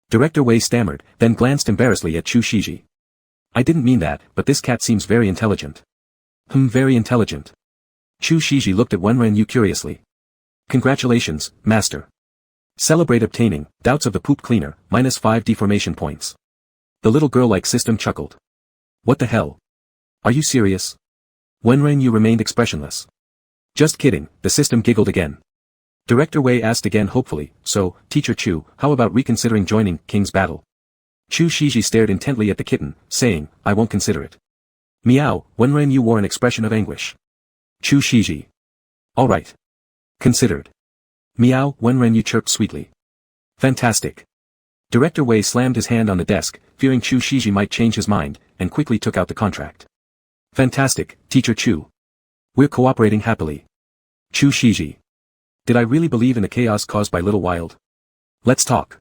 Director Wei stammered, then glanced embarrassedly at Chu Shiji. I didn't mean that, but this cat seems very intelligent. Very intelligent. Chu Shiji looked at Wen Renyu curiously. Congratulations, Master. Celebrate obtaining, doubts of the poop cleaner, -5 deformation points. The little girl-like system chuckled. What the hell? Are you serious? Wen Renyu remained expressionless. Just kidding, the system giggled again. Director Wei asked again hopefully, so, Teacher Chu, how about reconsidering joining King's battle? Chu Shiji stared intently at the kitten, saying, I won't consider it. Meow. Wen Renyu wore an expression of anguish. Chu Shiji. All right. Considered. Meow. Wen Renyu chirped sweetly. Fantastic. Director Wei slammed his hand on the desk, fearing Chu Shiji might change his mind, and quickly took out the contract. Fantastic, Teacher Chu. We're cooperating happily. Chu Shiji. Did I really believe in the chaos caused by Little Wild? Let's talk.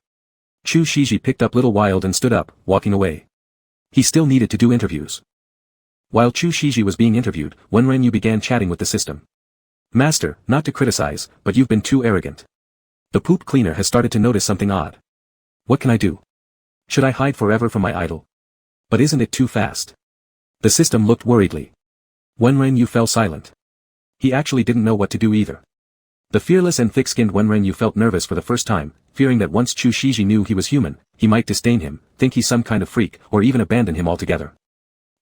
Chu Shiji picked up Little Wild and stood up, walking away. He still needed to do interviews. While Chu Shiji was being interviewed, Wen Renyu began chatting with the system. Master, not to criticize, but you've been too arrogant. The poop cleaner has started to notice something odd. What can I do? Should I hide forever from my idol? But isn't it too fast? The system looked worriedly. Wen Renyu fell silent. He actually didn't know what to do either. The fearless and thick-skinned Wen Renyu felt nervous for the first time, fearing that once Chu Shiji knew he was human, he might disdain him, think he's some kind of freak, or even abandon him altogether.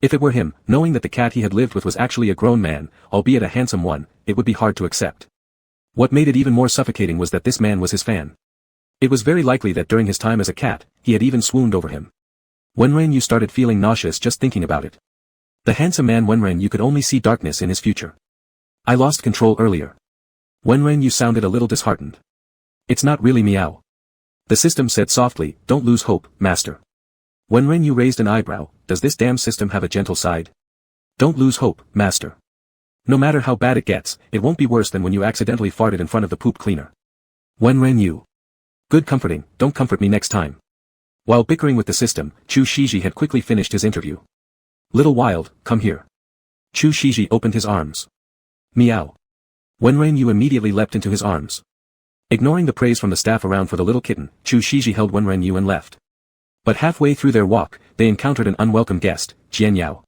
If it were him, knowing that the cat he had lived with was actually a grown man, albeit a handsome one, it would be hard to accept. What made it even more suffocating was that this man was his fan. It was very likely that during his time as a cat, he had even swooned over him. Wen Renyu started feeling nauseous just thinking about it. The handsome man Wen Renyu could only see darkness in his future. I lost control earlier. Wen Renyu sounded a little disheartened. It's not really meow. The system said softly, don't lose hope, Master. Wen Renyu raised an eyebrow, does this damn system have a gentle side? Don't lose hope, Master. No matter how bad it gets, it won't be worse than when you accidentally farted in front of the poop cleaner. Wen Renyu. Good comforting, don't comfort me next time. While bickering with the system, Chu Shiji had quickly finished his interview. Little Wild, come here. Chu Shiji opened his arms. Meow. Wen Renyu immediately leapt into his arms. Ignoring the praise from the staff around for the little kitten, Chu Shiji held Wen Renyu and left. But halfway through their walk, they encountered an unwelcome guest, Jianyao.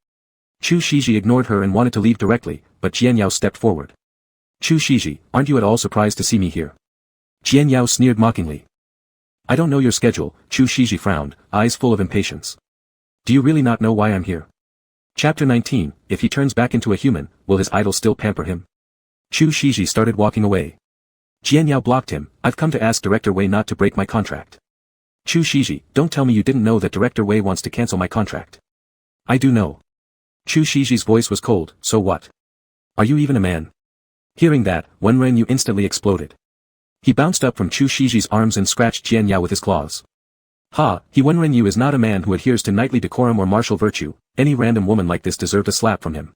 Chu Shiji ignored her and wanted to leave directly, but Jianyao stepped forward. Chu Shiji, aren't you at all surprised to see me here? Jianyao sneered mockingly. I don't know your schedule, Chu Shiji frowned, eyes full of impatience. Do you really not know why I'm here? Chapter 19, if he turns back into a human, will his idol still pamper him? Chu Shiji started walking away. Jianyao blocked him, I've come to ask Director Wei not to break my contract. Chu Shiji, don't tell me you didn't know that Director Wei wants to cancel my contract. I do know. Chu Shiji's voice was cold, so what? Are you even a man? Hearing that, Wen Renyu instantly exploded. He bounced up from Chu Shiji's arms and scratched Jianyao with his claws. Ha, Wen Renyu is not a man who adheres to knightly decorum or martial virtue, any random woman like this deserved a slap from him.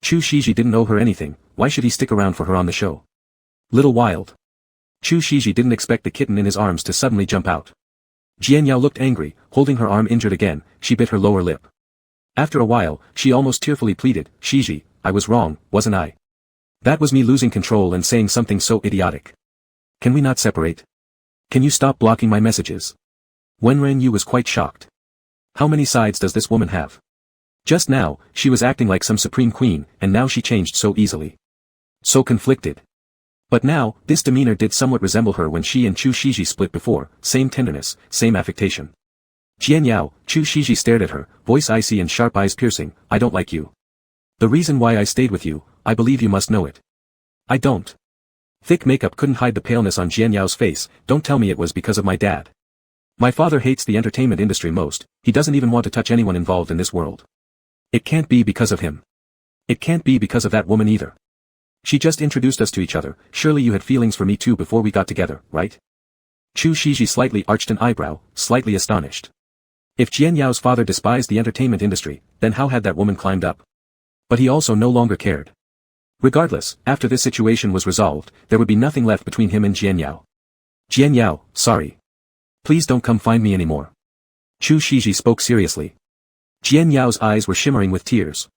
Chu Shiji didn't owe her anything, why should he stick around for her on the show? Little Wild. Chu Shiji didn't expect the kitten in his arms to suddenly jump out. Jianyao looked angry, holding her arm injured again, she bit her lower lip. After a while, she almost tearfully pleaded, Shiji, I was wrong, wasn't I? That was me losing control and saying something so idiotic. Can we not separate? Can you stop blocking my messages? Wenren Yu was quite shocked. How many sides does this woman have? Just now, she was acting like some supreme queen, and now she changed so easily. So conflicted. But now, this demeanor did somewhat resemble her when she and Chu Shiji split before, same tenderness, same affectation. Jian Yao, Chu Shiji stared at her, voice icy and sharp eyes piercing, I don't like you. The reason why I stayed with you, I believe you must know it. I don't. Thick makeup couldn't hide the paleness on Jian Yao's face, don't tell me it was because of my dad. My father hates the entertainment industry most, he doesn't even want to touch anyone involved in this world. It can't be because of him. It can't be because of that woman either. She just introduced us to each other, surely you had feelings for me too before we got together, right? Chu Shiji slightly arched an eyebrow, slightly astonished. If Jian Yao's father despised the entertainment industry, then how had that woman climbed up? But he also no longer cared. Regardless, after this situation was resolved, there would be nothing left between him and Jian Yao. Jian Yao, sorry. Please don't come find me anymore. Chu Shiji spoke seriously. Jian Yao's eyes were shimmering with tears.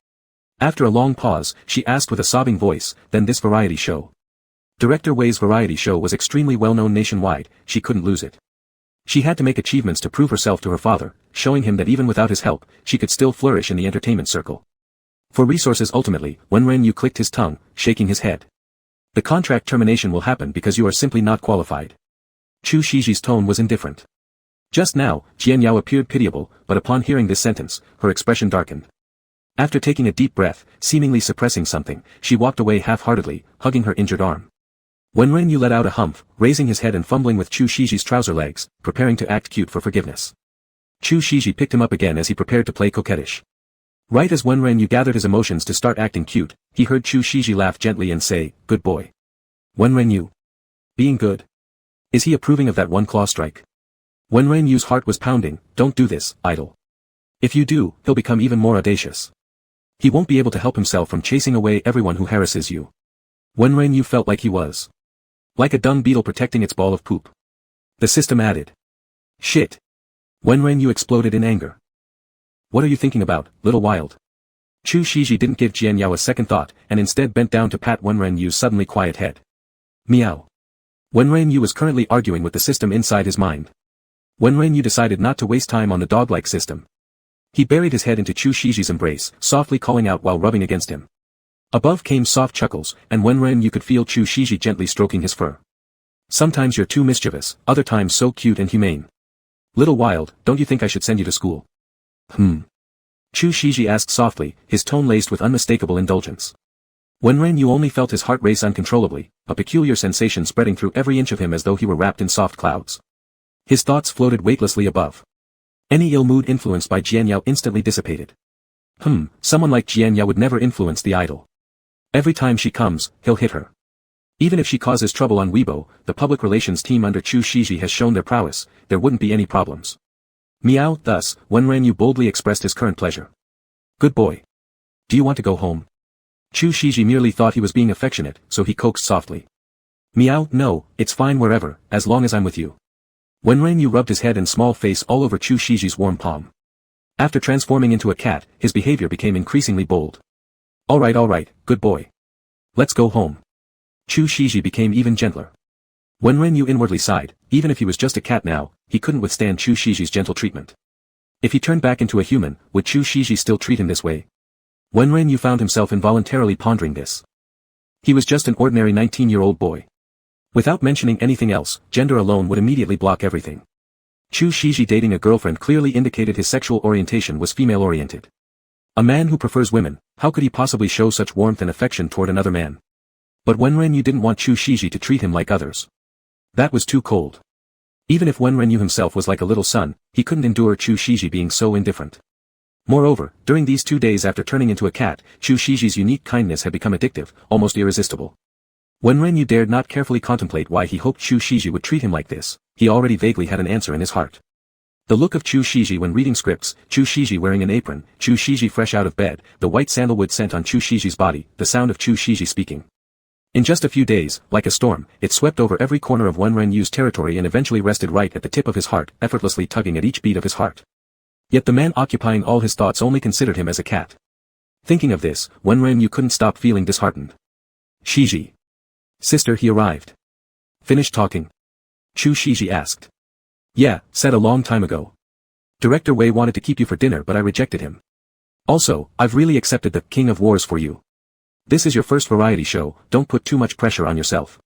After a long pause, she asked with a sobbing voice, then this variety show. Director Wei's variety show was extremely well known nationwide, she couldn't lose it. She had to make achievements to prove herself to her father, showing him that even without his help, she could still flourish in the entertainment circle. For resources ultimately, Wenren Yu clicked his tongue, shaking his head. The contract termination will happen because you are simply not qualified. Chu Shiji's tone was indifferent. Just now, Jian Yao appeared pitiable, but upon hearing this sentence, her expression darkened. After taking a deep breath, seemingly suppressing something, she walked away half-heartedly, hugging her injured arm. Wenren Yu let out a humph, raising his head and fumbling with Chu Shiji's trouser legs, preparing to act cute for forgiveness. Chu Shiji picked him up again as he prepared to play coquettish. Right as Wenren Yu gathered his emotions to start acting cute, he heard Chu Shiji laugh gently and say, good boy. Wenren Yu. Being good. Is he approving of that one claw strike? Wenren Yu's heart was pounding, don't do this, idol. If you do, he'll become even more audacious. He won't be able to help himself from chasing away everyone who harasses you. Wenren Yu felt like he was. Like a dung beetle protecting its ball of poop. The system added. Shit. Wenren Yu exploded in anger. What are you thinking about, little wild? Chu Shiji didn't give Jian Yao a second thought, and instead bent down to pat Wenren Yu's suddenly quiet head. Meow. Wenren Yu was currently arguing with the system inside his mind. Wenren Yu decided not to waste time on the dog-like system. He buried his head into Chu Shiji's embrace, softly calling out while rubbing against him. Above came soft chuckles, and Wenren Yu could feel Chu Shiji gently stroking his fur. Sometimes you're too mischievous, other times so cute and humane. Little wild, don't you think I should send you to school? Chu Shiji asked softly, his tone laced with unmistakable indulgence. Wenren Yu only felt his heart race uncontrollably, a peculiar sensation spreading through every inch of him as though he were wrapped in soft clouds. His thoughts floated weightlessly above. Any ill mood influenced by Jian Yao instantly dissipated. Someone like Jian Yao would never influence the idol. Every time she comes, he'll hit her. Even if she causes trouble on Weibo, the public relations team under Chu Shiji has shown their prowess, there wouldn't be any problems. Meow, thus, Wenren Yu boldly expressed his current pleasure. Good boy. Do you want to go home? Chu Shiji merely thought he was being affectionate, so he coaxed softly. Meow, no, it's fine wherever, as long as I'm with you. Wenren Yu rubbed his head and small face all over Chu Shiji's warm palm. After transforming into a cat, his behavior became increasingly bold. Alright, good boy. Let's go home. Chu Shiji became even gentler. Wenren Yu inwardly sighed, even if he was just a cat now, he couldn't withstand Chu Shiji's gentle treatment. If he turned back into a human, would Chu Shiji still treat him this way? Wenren Yu found himself involuntarily pondering this. He was just an ordinary 19-year-old boy. Without mentioning anything else, gender alone would immediately block everything. Chu Shiji dating a girlfriend clearly indicated his sexual orientation was female-oriented. A man who prefers women, how could he possibly show such warmth and affection toward another man? But Wenren Yu didn't want Chu Shiji to treat him like others. That was too cold. Even if Wenren Yu himself was like a little son, he couldn't endure Chu Shiji being so indifferent. Moreover, during these 2 days after turning into a cat, Chu Shiji's unique kindness had become addictive, almost irresistible. Wenren Yu dared not carefully contemplate why he hoped Chu Shiji would treat him like this, he already vaguely had an answer in his heart. The look of Chu Shiji when reading scripts, Chu Shiji wearing an apron, Chu Shiji fresh out of bed, the white sandalwood scent on Chu Shiji's body, the sound of Chu Shiji speaking. In just a few days, like a storm, it swept over every corner of Wenren Yu's territory and eventually rested right at the tip of his heart, effortlessly tugging at each beat of his heart. Yet the man occupying all his thoughts only considered him as a cat. Thinking of this, Wenren Yu couldn't stop feeling disheartened. Shiji. Sister, he arrived. Finished talking? Chu Shiji asked. Yeah, said a long time ago. Director Wei wanted to keep you for dinner but I rejected him. Also, I've really accepted the King of Wars for you. This is your first variety show, don't put too much pressure on yourself.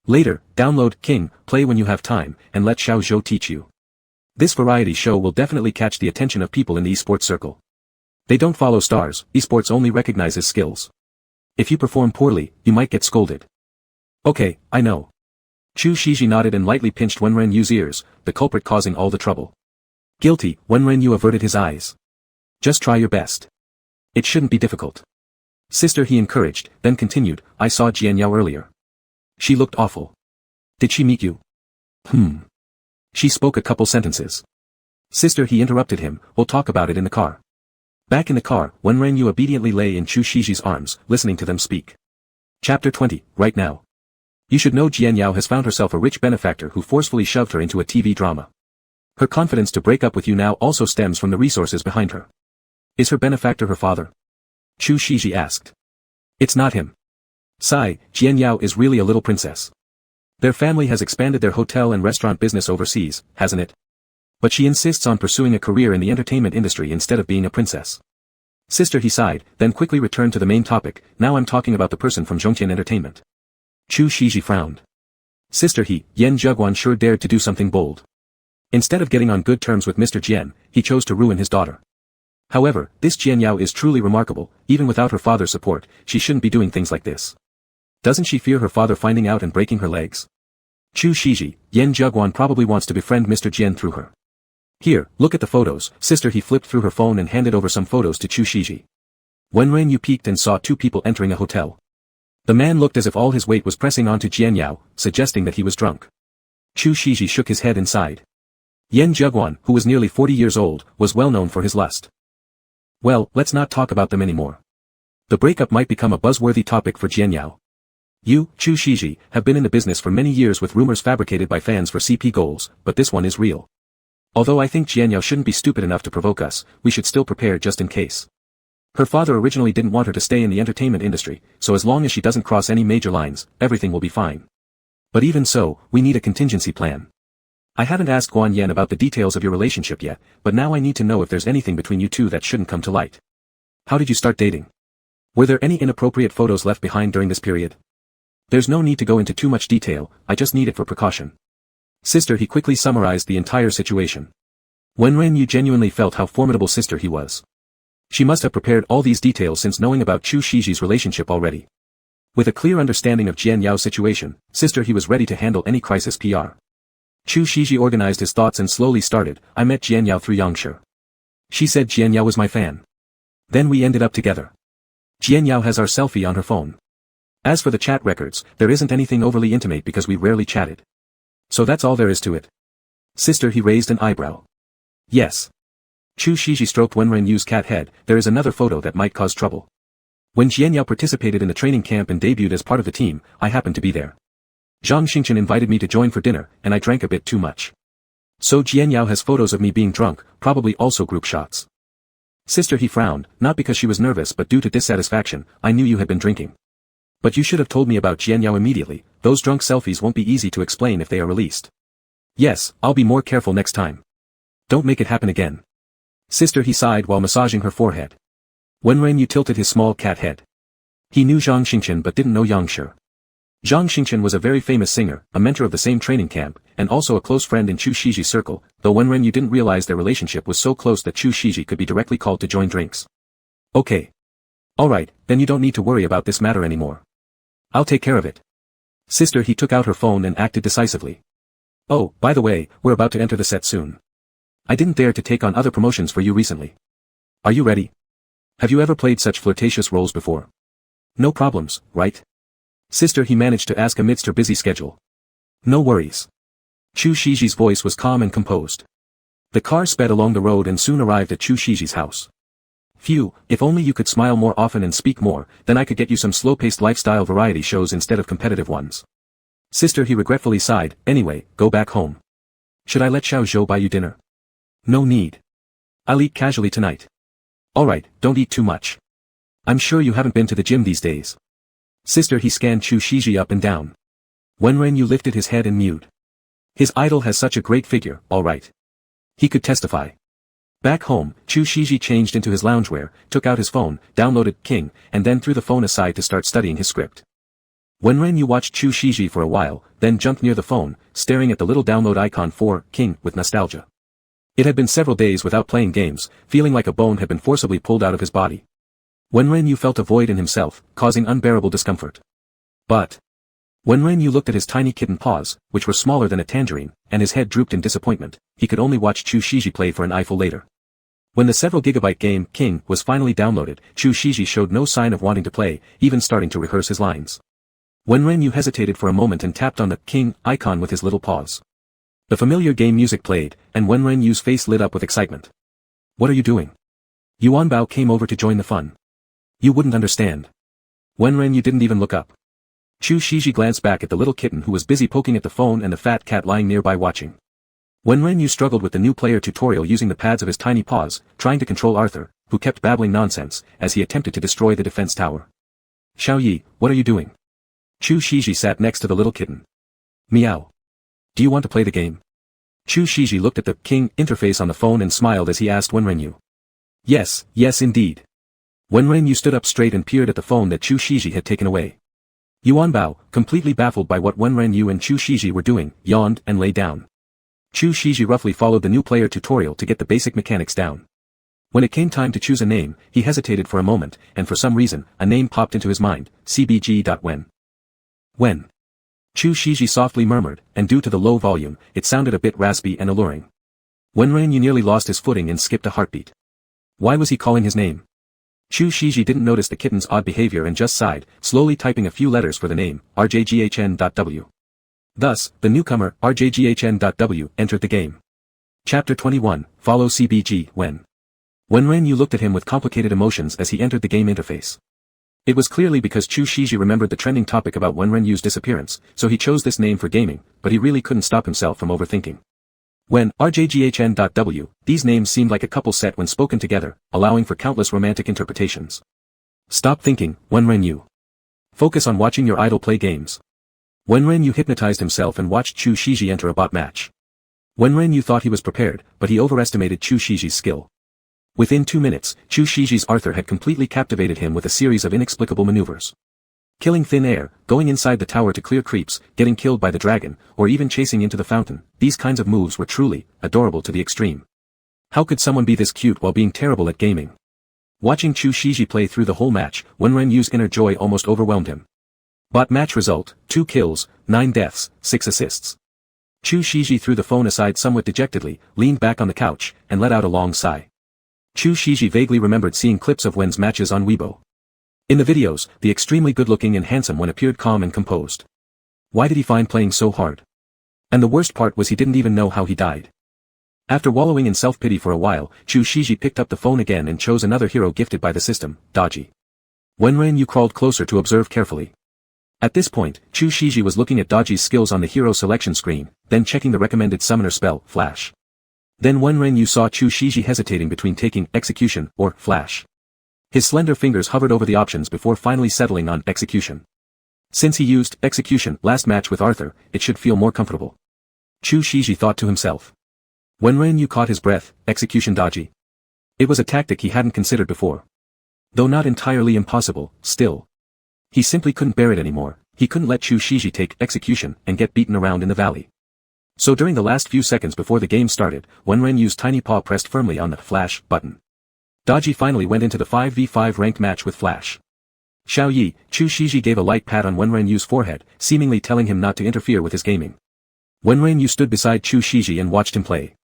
Later, download King, play when you have time, and let Xiao Zhou teach you. This variety show will definitely catch the attention of people in the esports circle. They don't follow stars, esports only recognizes skills. If you perform poorly, you might get scolded. Okay, I know. Chu Shiji nodded and lightly pinched Wenren Yu's ears, the culprit causing all the trouble. Guilty, Wenren Yu averted his eyes. Just try your best. It shouldn't be difficult. Sister, he encouraged, then continued, I saw Jian Yao earlier. She looked awful. Did she meet you? She spoke a couple sentences. Sister, he interrupted him, we'll talk about it in the car. Back in the car, Wenren Yu obediently lay in Chu Shiji's arms, listening to them speak. Chapter 20, right now. You should know Jian Yao has found herself a rich benefactor who forcefully shoved her into a TV drama. Her confidence to break up with you now also stems from the resources behind her. Is her benefactor her father? Chu Shiji asked. It's not him. Sigh, Jian Yao is really a little princess. Their family has expanded their hotel and restaurant business overseas, hasn't it? But she insists on pursuing a career in the entertainment industry instead of being a princess. Sister, he sighed, then quickly returned to the main topic, now I'm talking about the person from Zhongqian Entertainment. Chu Shiji frowned. Sister, Yen Zheguan sure dared to do something bold. Instead of getting on good terms with Mr. Jian, he chose to ruin his daughter. However, this Jian Yao is truly remarkable, even without her father's support, she shouldn't be doing things like this. Doesn't she fear her father finding out and breaking her legs? Chu Shiji, Yen Zheguan probably wants to befriend Mr. Jian through her. Here, look at the photos, sister, he flipped through her phone and handed over some photos to Chu Shiji. Wenren Yu peeked and saw two people entering a hotel. The man looked as if all his weight was pressing onto Jian Yao, suggesting that he was drunk. Chu Shiji shook his head and sighed. Yen Zheguan, who was nearly 40 years old, was well known for his lust. Well, let's not talk about them anymore. The breakup might become a buzzworthy topic for Jian Yao. You, Chu Shiji, have been in the business for many years with rumors fabricated by fans for CP goals, but this one is real. Although I think Jian Yao shouldn't be stupid enough to provoke us, we should still prepare just in case. Her father originally didn't want her to stay in the entertainment industry, so as long as she doesn't cross any major lines, everything will be fine. But even so, we need a contingency plan. I haven't asked Guan Yan about the details of your relationship yet, but now I need to know if there's anything between you two that shouldn't come to light. How did you start dating? Were there any inappropriate photos left behind during this period? There's no need to go into too much detail, I just need it for precaution. Sister, he quickly summarized the entire situation. Wenren Yu genuinely felt how formidable sister he was. She must have prepared all these details since knowing about Chu Shiji's relationship already. With a clear understanding of Jian Yao's situation, sister, he was ready to handle any crisis PR. Chu Shiji organized his thoughts and slowly started, I met Jian Yao through Yangshi. She said Jian Yao was my fan. Then we ended up together. Jian Yao has our selfie on her phone. As for the chat records, there isn't anything overly intimate because we rarely chatted. So that's all there is to it. Sister, he raised an eyebrow. Yes. Chu Shiji stroked Wenren Yu's cat head, there is another photo that might cause trouble. When Jian Yao participated in the training camp and debuted as part of the team, I happened to be there. Zhang Xingchen invited me to join for dinner, and I drank a bit too much. So Jian Yao has photos of me being drunk, probably also group shots. Sister, he frowned, not because she was nervous but due to dissatisfaction, I knew you had been drinking. But you should have told me about Jian Yao immediately, those drunk selfies won't be easy to explain if they are released. Yes, I'll be more careful next time. Don't make it happen again. Sister, he sighed while massaging her forehead. Wenren Yu tilted his small cat head. He knew Zhang Xingchen but didn't know Yangshi. Zhang Xingchen was a very famous singer, a mentor of the same training camp, and also a close friend in Chu Shiji's circle, though Wenren Yu didn't realize their relationship was so close that Chu Shiji could be directly called to join drinks. Okay. Alright, then you don't need to worry about this matter anymore. I'll take care of it. Sister, he took out her phone and acted decisively. Oh, by the way, we're about to enter the set soon. I didn't dare to take on other promotions for you recently. Are you ready? Have you ever played such flirtatious roles before? No problems, right? Sister, he managed to ask amidst her busy schedule. No worries. Chu Shiji's voice was calm and composed. The car sped along the road and soon arrived at Chu Shiji's house. Phew, if only you could smile more often and speak more, then I could get you some slow-paced lifestyle variety shows instead of competitive ones. Sister, he regretfully sighed, anyway, go back home. Should I let Xiao Zhou buy you dinner? No need. I'll eat casually tonight. Alright, don't eat too much. I'm sure you haven't been to the gym these days. Sister, he scanned Chu Shiji up and down. Wenren lifted his head and mewed. His idol has such a great figure, all right. He could testify. Back home, Chu Shiji changed into his loungewear, took out his phone, downloaded King, and then threw the phone aside to start studying his script. Wenren watched Chu Shiji for a while, then jumped near the phone, staring at the little download icon for King with nostalgia. It had been several days without playing games, feeling like a bone had been forcibly pulled out of his body. Wenren felt a void in himself, causing unbearable discomfort. But Wenren looked at his tiny kitten paws, which were smaller than a tangerine, and his head drooped in disappointment. He could only watch Chu Shiji play for an eyeful later. When the several gigabyte game, King, was finally downloaded, Chu Shiji showed no sign of wanting to play, even starting to rehearse his lines. Wenren hesitated for a moment and tapped on the King icon with his little paws. The familiar game music played, and Wenren's face lit up with excitement. What are you doing? Yuanbao came over to join the fun. You wouldn't understand. Wenren didn't even look up. Chu Shiji glanced back at the little kitten who was busy poking at the phone and the fat cat lying nearby watching. Wenren struggled with the new player tutorial using the pads of his tiny paws, trying to control Arthur, who kept babbling nonsense, as he attempted to destroy the defense tower. Xiaoyi, what are you doing? Chu Shiji sat next to the little kitten. Meow. Do you want to play the game? Chu Shiji looked at the King interface on the phone and smiled as he asked Wenren. Yes, yes indeed. Wenren stood up straight and peered at the phone that Chu Shiji had taken away. Yuanbao, completely baffled by what Wenren and Chu Shiji were doing, yawned and lay down. Chu Shiji roughly followed the new player tutorial to get the basic mechanics down. When it came time to choose a name, he hesitated for a moment, and for some reason, a name popped into his mind, cbg.wen. When? Chu Shiji softly murmured, and due to the low volume, it sounded a bit raspy and alluring. Wenren nearly lost his footing and skipped a heartbeat. Why was he calling his name? Chu Shiji didn't notice the kitten's odd behavior and just sighed, slowly typing a few letters for the name, rjghn.w. Thus, the newcomer, rjghn.w, entered the game. Chapter 21, Follow CBG, When. Wenren looked at him with complicated emotions as he entered the game interface. It was clearly because Chu Shiji remembered the trending topic about Wenren's disappearance, so he chose this name for gaming, but he really couldn't stop himself from overthinking. When, rjghn.w, these names seemed like a couple set when spoken together, allowing for countless romantic interpretations. Stop thinking, Wenren. Focus on watching your idol play games. Wenren hypnotized himself and watched Chu Shiji enter a bot match. Wenren thought he was prepared, but he overestimated Chu Shiji's skill. Within 2 minutes, Chu Shiji's Arthur had completely captivated him with a series of inexplicable maneuvers. Killing thin air, going inside the tower to clear creeps, getting killed by the dragon, or even chasing into the fountain, these kinds of moves were truly adorable to the extreme. How could someone be this cute while being terrible at gaming? Watching Chu Shiji play through the whole match, Wenren's inner joy almost overwhelmed him. Bot match result, 2 kills, 9 deaths, 6 assists. Chu Shiji threw the phone aside somewhat dejectedly, leaned back on the couch, and let out a long sigh. Chu Shiji vaguely remembered seeing clips of Wen's matches on Weibo. In the videos, the extremely good-looking and handsome Wen appeared calm and composed. Why did he find playing so hard? And the worst part was he didn't even know how he died. After wallowing in self-pity for a while, Chu Shiji picked up the phone again and chose another hero gifted by the system, Dodgy. Wenren crawled closer to observe carefully. At this point, Chu Shiji was looking at Dodgy's skills on the hero selection screen, then checking the recommended summoner spell, Flash. Then Wenren saw Chu Shiji hesitating between taking Execution or Flash. His slender fingers hovered over the options before finally settling on Execution. Since he used Execution last match with Arthur, it should feel more comfortable. Chu Shiji thought to himself. Wenren caught his breath, Execution Dodgy. It was a tactic he hadn't considered before. Though not entirely impossible, still. He simply couldn't bear it anymore, he couldn't let Chu Shiji take Execution and get beaten around in the valley. So during the last few seconds before the game started, Wenren's tiny paw pressed firmly on the Flash button. Dodgy finally went into the 5v5 ranked match with Flash. Xiaoyi, Chu Shiji gave a light pat on Wenren's forehead, seemingly telling him not to interfere with his gaming. Wenren stood beside Chu Shiji and watched him play.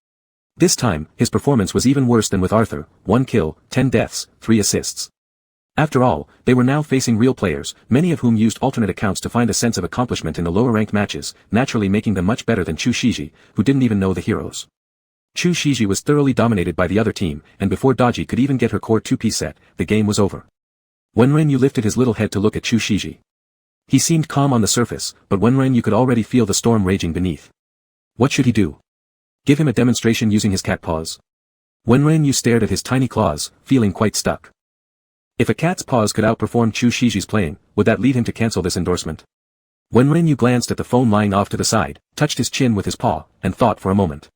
This time, his performance was even worse than with Arthur, 1 kill, 10 deaths, 3 assists. After all, they were now facing real players, many of whom used alternate accounts to find a sense of accomplishment in the lower-ranked matches, naturally making them much better than Chu Shiji, who didn't even know the heroes. Chu Shiji was thoroughly dominated by the other team, and before Dodgy could even get her core 2-piece set, the game was over. Wenren lifted his little head to look at Chu Shiji. He seemed calm on the surface, but Wenren could already feel the storm raging beneath. What should he do? Give him a demonstration using his cat paws? Wenren stared at his tiny claws, feeling quite stuck. If a cat's paws could outperform Chu Shiji's playing, would that lead him to cancel this endorsement? Wenren glanced at the phone lying off to the side, touched his chin with his paw, and thought for a moment.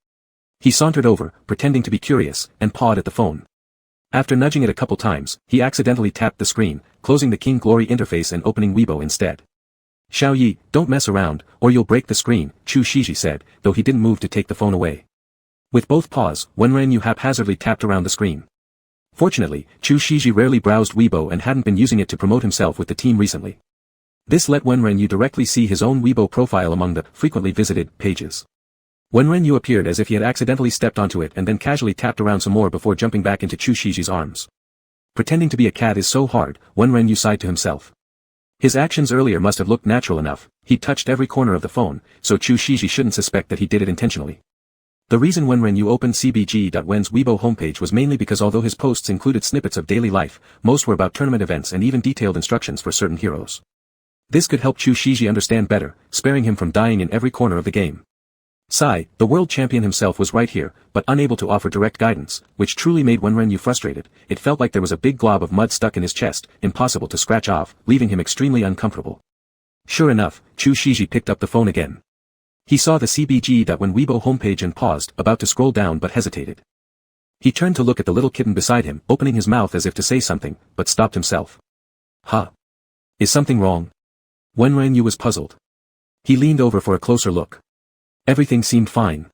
He sauntered over, pretending to be curious, and pawed at the phone. After nudging it a couple times, he accidentally tapped the screen, closing the King Glory interface and opening Weibo instead. Xiaoyi, don't mess around, or you'll break the screen, Chu Shiji said, though he didn't move to take the phone away. With both paws, Wenren haphazardly tapped around the screen. Fortunately, Chu Shiji rarely browsed Weibo and hadn't been using it to promote himself with the team recently. This let Wenren directly see his own Weibo profile among the frequently visited pages. Wenren appeared as if he had accidentally stepped onto it and then casually tapped around some more before jumping back into Chu Shiji's arms. Pretending to be a cat is so hard, Wenren sighed to himself. His actions earlier must have looked natural enough. He touched every corner of the phone, so Chu Shiji shouldn't suspect that he did it intentionally. The reason Wenren opened cbg.wen's Weibo homepage was mainly because although his posts included snippets of daily life, most were about tournament events and even detailed instructions for certain heroes. This could help Chu Shiji understand better, sparing him from dying in every corner of the game. Sai, the world champion himself, was right here, but unable to offer direct guidance, which truly made Wenren frustrated. It felt like there was a big glob of mud stuck in his chest, impossible to scratch off, leaving him extremely uncomfortable. Sure enough, Chu Shiji picked up the phone again. He saw the cbg.wen Weibo homepage and paused, about to scroll down but hesitated. He turned to look at the little kitten beside him, opening his mouth as if to say something, but stopped himself. Huh? Is something wrong? Wenren was puzzled. He leaned over for a closer look. Everything seemed fine.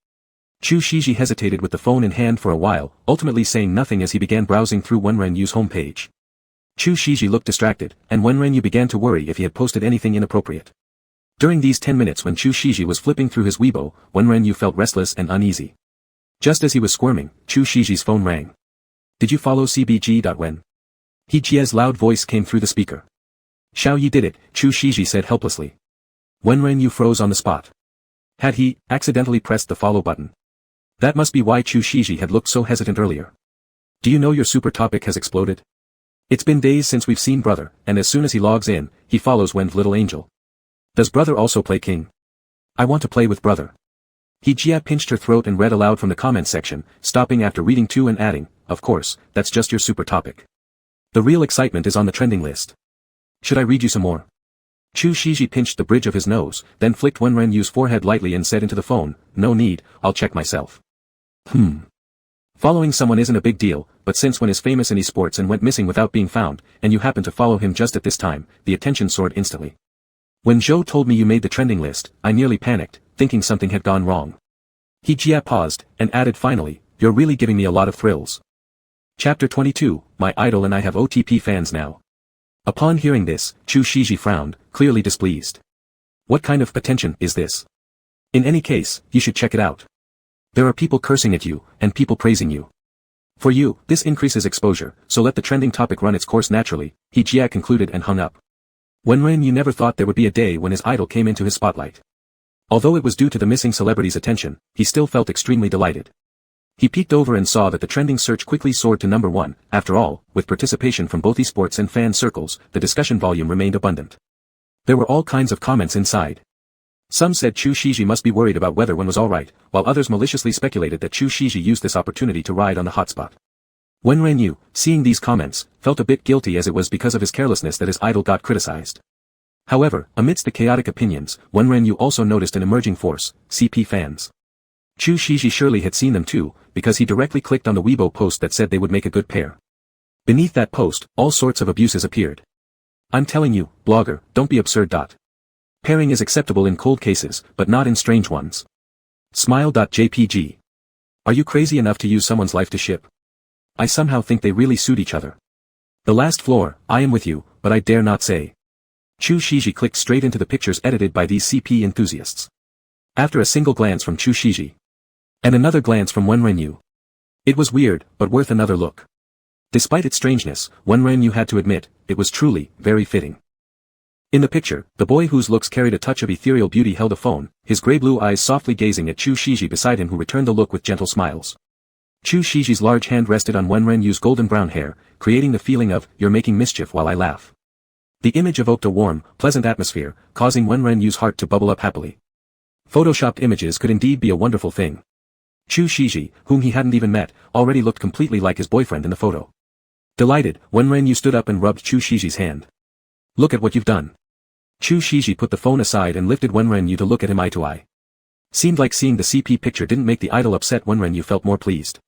Chu Shiji hesitated with the phone in hand for a while, ultimately saying nothing as he began browsing through Wenren's homepage. Chu Shiji looked distracted, and Wenren began to worry if he had posted anything inappropriate. During these 10 minutes when Chu Shiji was flipping through his Weibo, Wenren felt restless and uneasy. Just as he was squirming, Chu Shiji's phone rang. Did you follow cbg.wen? He Jie's loud voice came through the speaker. Xiaoyi did it, Chu Shiji said helplessly. Wenren froze on the spot. Had he accidentally pressed the follow button? That must be why Chu Shiji had looked so hesitant earlier. Do you know your super topic has exploded? It's been days since we've seen brother, and as soon as he logs in, he follows Wen's little angel. Does brother also play king? I want to play with brother. He Jia pinched her throat and read aloud from the comments section, stopping after reading 2 and adding, of course, that's just your super topic. The real excitement is on the trending list. Should I read you some more? Chu Shiji pinched the bridge of his nose, then flicked Wenren's forehead lightly and said into the phone, no need, I'll check myself. Following someone isn't a big deal, but since Wen is famous in esports and went missing without being found, and you happen to follow him just at this time, the attention soared instantly. When Zhou told me you made the trending list, I nearly panicked, thinking something had gone wrong. He Jia paused, and added finally, you're really giving me a lot of thrills. Chapter 22, My Idol and I Have OTP Fans Now. Upon hearing this, Chu Shiji frowned, clearly displeased. What kind of attention is this? In any case, you should check it out. There are people cursing at you, and people praising you. For you, this increases exposure, so let the trending topic run its course naturally, he Jia concluded and hung up. Wenren never thought there would be a day when his idol came into his spotlight. Although it was due to the missing celebrity's attention, he still felt extremely delighted. He peeked over and saw that the trending search quickly soared to number 1, after all, with participation from both esports and fan circles, the discussion volume remained abundant. There were all kinds of comments inside. Some said Chu Shiji must be worried about whether Wen was alright, while others maliciously speculated that Chu Shiji used this opportunity to ride on the hotspot. Wenren, seeing these comments, felt a bit guilty as it was because of his carelessness that his idol got criticized. However, amidst the chaotic opinions, Wenren also noticed an emerging force, CP fans. Chu Shiji surely had seen them too, because he directly clicked on the Weibo post that said they would make a good pair. Beneath that post, all sorts of abuses appeared. I'm telling you, blogger, don't be absurd. Pairing is acceptable in cold cases, but not in strange ones. Smile.jpg. Are you crazy enough to use someone's life to ship? I somehow think they really suit each other. The last floor, I am with you, but I dare not say. Chu Shiji clicked straight into the pictures edited by these CP enthusiasts. After a single glance from Chu Shiji, and another glance from Wenren, it was weird, but worth another look. Despite its strangeness, Wenren had to admit, it was truly, very fitting. In the picture, the boy whose looks carried a touch of ethereal beauty held a phone, his grey-blue eyes softly gazing at Chu Shiji beside him, who returned the look with gentle smiles. Chu Shiji's large hand rested on Wenren's golden brown hair, creating the feeling of, you're making mischief while I laugh. The image evoked a warm, pleasant atmosphere, causing Wenren's heart to bubble up happily. Photoshopped images could indeed be a wonderful thing. Chu Shiji, whom he hadn't even met, already looked completely like his boyfriend in the photo. Delighted, Wenren stood up and rubbed Chu Shiji's hand. Look at what you've done. Chu Shiji put the phone aside and lifted Wenren to look at him eye to eye. Seemed like seeing the CP picture didn't make the idol upset. Wenren felt more pleased.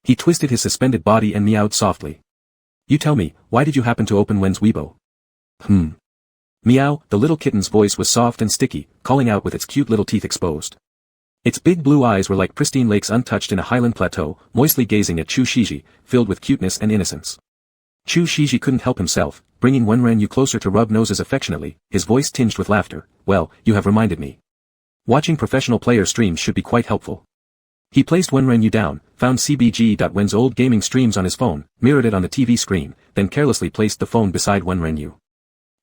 He twisted his suspended body and meowed softly. You tell me, why did you happen to open Wen's Weibo? Meow, the little kitten's voice was soft and sticky, calling out with its cute little teeth exposed. Its big blue eyes were like pristine lakes untouched in a highland plateau, moistly gazing at Chu Shiji, filled with cuteness and innocence. Chu Shiji couldn't help himself, bringing Wenren closer to rub noses affectionately, his voice tinged with laughter. Well, you have reminded me. Watching professional player streams should be quite helpful. He placed Wenren down, found cbg.wen's old gaming streams on his phone, mirrored it on the TV screen, then carelessly placed the phone beside Wenren.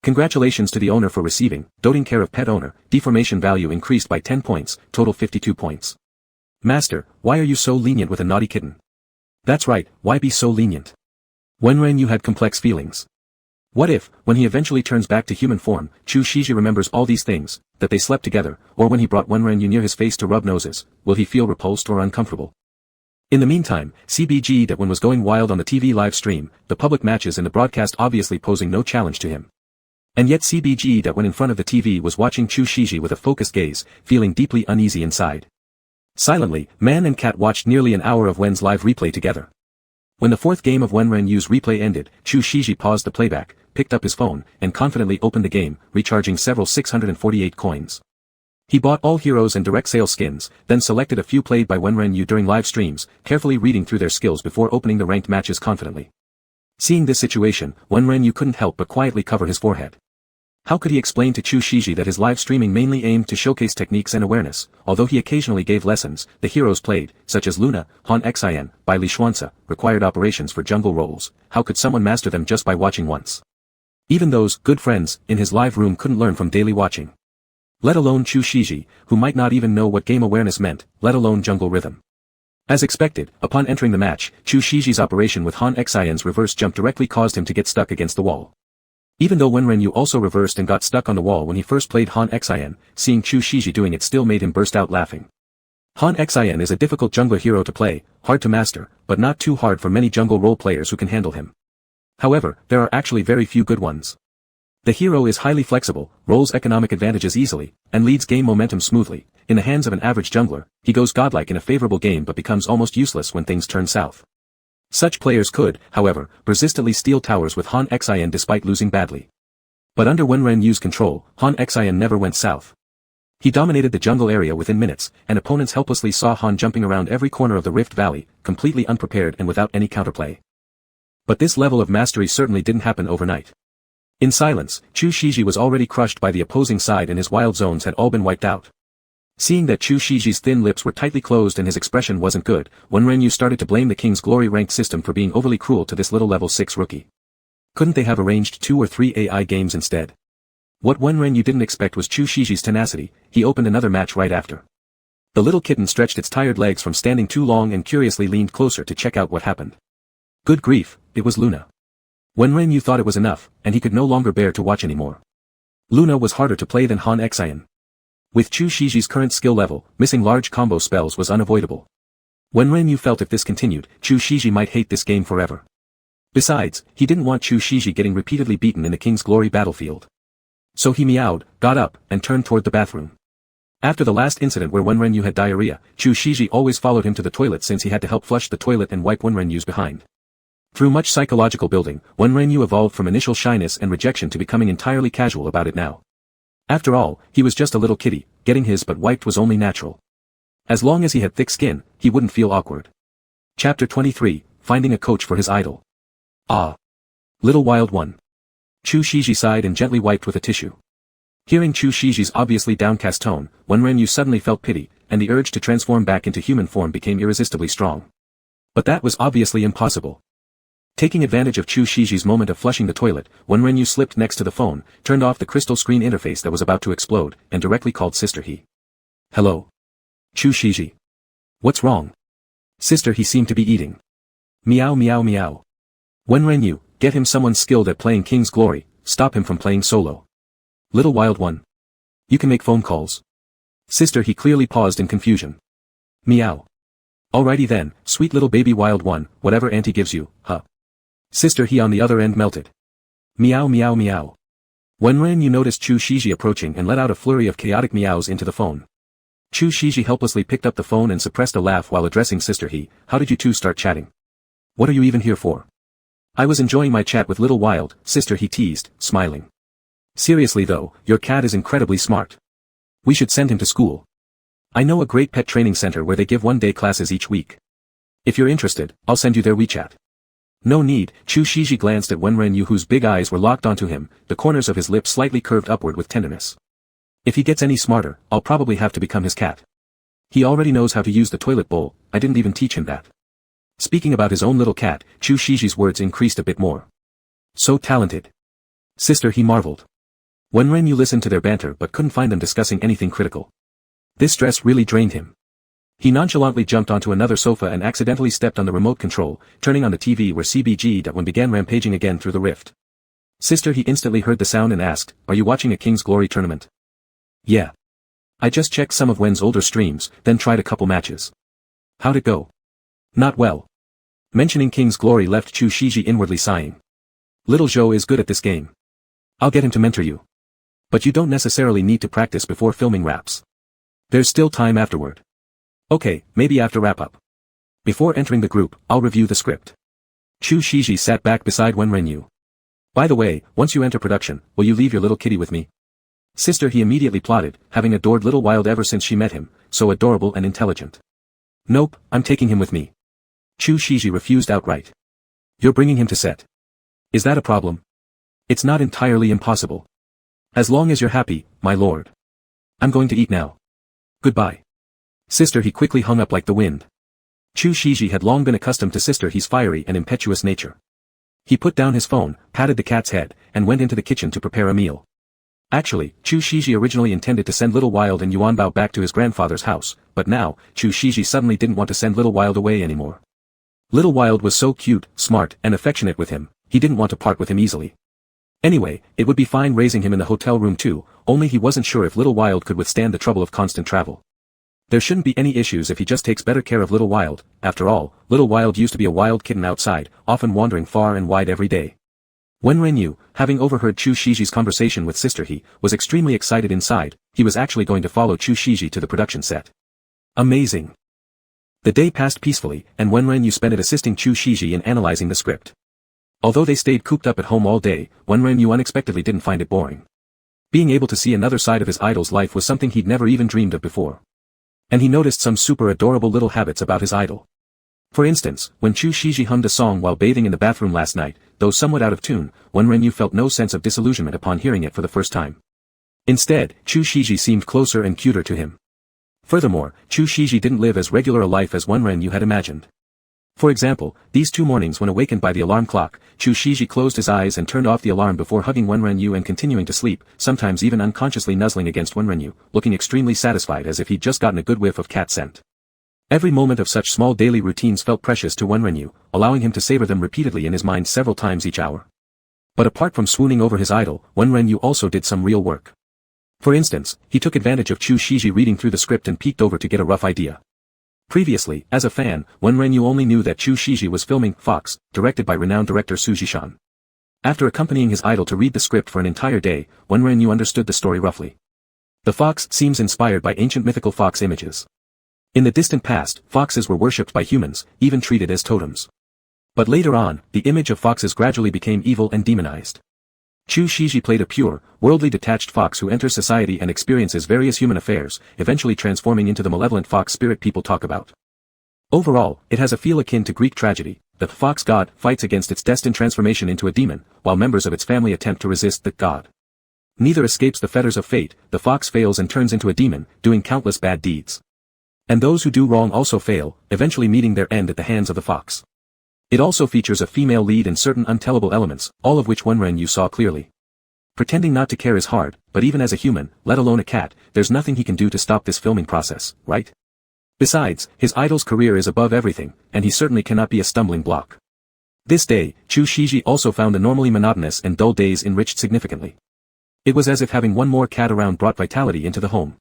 Congratulations to the owner for receiving, doting care of pet owner, deformation value increased by 10 points, total 52 points. Master, why are you so lenient with a naughty kitten? That's right, why be so lenient? Wenren had complex feelings. What if, when he eventually turns back to human form, Chu Shiji remembers all these things, that they slept together, or when he brought Wenren near his face to rub noses, will he feel repulsed or uncomfortable? In the meantime, cbg.wen was going wild on the TV live stream, the public matches and the broadcast obviously posing no challenge to him. And yet cbg.wen in front of the TV was watching Chu Shiji with a focused gaze, feeling deeply uneasy inside. Silently, man and cat watched nearly an hour of Wen's live replay together. When the fourth game of Wenren's replay ended, Chu Shiji paused the playback, picked up his phone, and confidently opened the game, recharging several 648 coins. He bought all heroes and direct sale skins, then selected a few played by Wenren during live streams, carefully reading through their skills before opening the ranked matches confidently. Seeing this situation, Wenren couldn't help but quietly cover his forehead. How could he explain to Chu Shiji that his live streaming mainly aimed to showcase techniques and awareness, although he occasionally gave lessons, the heroes played, such as Luna, Han Xin, by Li Xuanzi, required operations for jungle roles, how could someone master them just by watching once? Even those good friends in his live room couldn't learn from daily watching. Let alone Chu Shiji, who might not even know what game awareness meant, let alone jungle rhythm. As expected, upon entering the match, Chu Shiji's operation with Han Xin's reverse jump directly caused him to get stuck against the wall. Even though Wenren also reversed and got stuck on the wall when he first played Han Xin, seeing Chu Shiji doing it still made him burst out laughing. Han Xin is a difficult jungler hero to play, hard to master, but not too hard for many jungle role players who can handle him. However, there are actually very few good ones. The hero is highly flexible, rolls economic advantages easily, and leads game momentum smoothly. In the hands of an average jungler, he goes godlike in a favorable game but becomes almost useless when things turn south. Such players could, however, persistently steal towers with Han Xin despite losing badly. But under Wenren's control, Han Xin never went south. He dominated the jungle area within minutes, and opponents helplessly saw Han jumping around every corner of the Rift Valley, completely unprepared and without any counterplay. But this level of mastery certainly didn't happen overnight. In silence, Chu Shiji was already crushed by the opposing side and his wild zones had all been wiped out. Seeing that Chu Shiji's thin lips were tightly closed and his expression wasn't good, Wenren started to blame the King's Glory ranked system for being overly cruel to this little level 6 rookie. Couldn't they have arranged 2 or 3 AI games instead? What Wenren didn't expect was Chu Shiji's tenacity. He opened another match right after. The little kitten stretched its tired legs from standing too long and curiously leaned closer to check out what happened. Good grief, it was Luna. Wenren thought it was enough, and he could no longer bear to watch anymore. Luna was harder to play than Han Xin. With Chu Shiji's current skill level, missing large combo spells was unavoidable. Wenren felt if this continued, Chu Shiji might hate this game forever. Besides, he didn't want Chu Shiji getting repeatedly beaten in the King's Glory battlefield. So he meowed, got up, and turned toward the bathroom. After the last incident where Wenren had diarrhea, Chu Shiji always followed him to the toilet since he had to help flush the toilet and wipe Wenren's behind. Through much psychological building, Wenren evolved from initial shyness and rejection to becoming entirely casual about it now. After all, he was just a little kitty, getting his butt wiped was only natural. As long as he had thick skin, he wouldn't feel awkward. Chapter 23, Finding a Coach for His Idol. Ah. Little wild one. Chu Shiji sighed and gently wiped with a tissue. Hearing Chu Shiji's obviously downcast tone, Wenren suddenly felt pity, and the urge to transform back into human form became irresistibly strong. But that was obviously impossible. Taking advantage of Chu Shiji's moment of flushing the toilet, Wenren slipped next to the phone, turned off the crystal screen interface that was about to explode, and directly called Sister He. Hello? Chu Shiji. What's wrong? Sister He seemed to be eating. Meow meow meow. Wenren, get him someone skilled at playing King's Glory, stop him from playing solo. Little wild one. You can make phone calls. Sister He clearly paused in confusion. Meow. Alrighty then, sweet little baby wild one, whatever auntie gives you, huh? Sister He on the other end melted. Meow meow meow. Wenren Yu noticed Chu Shiji approaching and let out a flurry of chaotic meows into the phone. Chu Shiji helplessly picked up the phone and suppressed a laugh while addressing Sister He. How did you two start chatting? What are you even here for? I was enjoying my chat with Little Wild, Sister He teased, smiling. Seriously though, your cat is incredibly smart. We should send him to school. I know a great pet training center where they give one-day classes each week. If you're interested, I'll send you their WeChat. No need. Chu Shiji glanced at Wenren Yu, whose big eyes were locked onto him, the corners of his lips slightly curved upward with tenderness. If he gets any smarter, I'll probably have to become his cat. He already knows how to use the toilet bowl, I didn't even teach him that. Speaking about his own little cat, Chu Shiji's words increased a bit more. So talented. Sister He marveled. Wenren Yu listened to their banter but couldn't find them discussing anything critical. This stress really drained him. He nonchalantly jumped onto another sofa and accidentally stepped on the remote control, turning on the TV where CBG.1 began rampaging again through the rift. Sister He instantly heard the sound and asked, are you watching a King's Glory tournament? Yeah. I just checked some of Wen's older streams, then tried a couple matches. How'd it go? Not well. Mentioning King's Glory left Chu Shiji inwardly sighing. Little Zhou is good at this game. I'll get him to mentor you. But you don't necessarily need to practice before filming wraps. There's still time afterward. Okay, maybe after wrap-up. Before entering the group, I'll review the script. Chu Shiji sat back beside Wenren Yu. By the way, once you enter production, will you leave your little kitty with me? Sister He immediately plotted, having adored Little Wild ever since she met him, so adorable and intelligent. Nope, I'm taking him with me. Chu Shiji refused outright. You're bringing him to set. Is that a problem? It's not entirely impossible. As long as you're happy, my lord. I'm going to eat now. Goodbye. Sister He quickly hung up like the wind. Chu Shiji had long been accustomed to Sister He's fiery and impetuous nature. He put down his phone, patted the cat's head, and went into the kitchen to prepare a meal. Actually, Chu Shiji originally intended to send Little Wild and Yuan Bao back to his grandfather's house, but now, Chu Shiji suddenly didn't want to send Little Wild away anymore. Little Wild was so cute, smart, and affectionate with him, he didn't want to part with him easily. Anyway, it would be fine raising him in the hotel room too, only he wasn't sure if Little Wild could withstand the trouble of constant travel. There shouldn't be any issues if he just takes better care of Little Wild. After all, Little Wild used to be a wild kitten outside, often wandering far and wide every day. Wenren Yu, having overheard Chu Shiji's conversation with Sister He, was extremely excited inside. He was actually going to follow Chu Shiji to the production set. Amazing. The day passed peacefully, and Wenren Yu spent it assisting Chu Shiji in analyzing the script. Although they stayed cooped up at home all day, Wenren Yu unexpectedly didn't find it boring. Being able to see another side of his idol's life was something he'd never even dreamed of before. And he noticed some super adorable little habits about his idol. For instance, when Chu Shiji hummed a song while bathing in the bathroom last night, though somewhat out of tune, Wenren Yu felt no sense of disillusionment upon hearing it for the first time. Instead, Chu Shiji seemed closer and cuter to him. Furthermore, Chu Shiji didn't live as regular a life as Wenren Yu had imagined. For example, these 2 mornings when awakened by the alarm clock, Chu Shiji closed his eyes and turned off the alarm before hugging Wenren Yu and continuing to sleep, sometimes even unconsciously nuzzling against Wenren Yu, looking extremely satisfied as if he'd just gotten a good whiff of cat scent. Every moment of such small daily routines felt precious to Wenren Yu, allowing him to savor them repeatedly in his mind several times each hour. But apart from swooning over his idol, Wenren Yu also did some real work. For instance, he took advantage of Chu Shiji reading through the script and peeked over to get a rough idea. Previously, as a fan, Wenren Yu only knew that Chu Shiji was filming Fox, directed by renowned director Su Jishan. After accompanying his idol to read the script for an entire day, Wenren Yu understood the story roughly. The fox seems inspired by ancient mythical fox images. In the distant past, foxes were worshipped by humans, even treated as totems. But later on, the image of foxes gradually became evil and demonized. Chu Shiji played a pure, worldly detached fox who enters society and experiences various human affairs, eventually transforming into the malevolent fox spirit people talk about. Overall, it has a feel akin to Greek tragedy. The fox god fights against its destined transformation into a demon, while members of its family attempt to resist the god. Neither escapes the fetters of fate. The fox fails and turns into a demon, doing countless bad deeds. And those who do wrong also fail, eventually meeting their end at the hands of the fox. It also features a female lead and certain untellable elements, all of which Wenren Yu saw clearly. Pretending not to care is hard, but even as a human, let alone a cat, there's nothing he can do to stop this filming process, right? Besides, his idol's career is above everything, and he certainly cannot be a stumbling block. This day, Chu Shiji also found the normally monotonous and dull days enriched significantly. It was as if having one more cat around brought vitality into the home.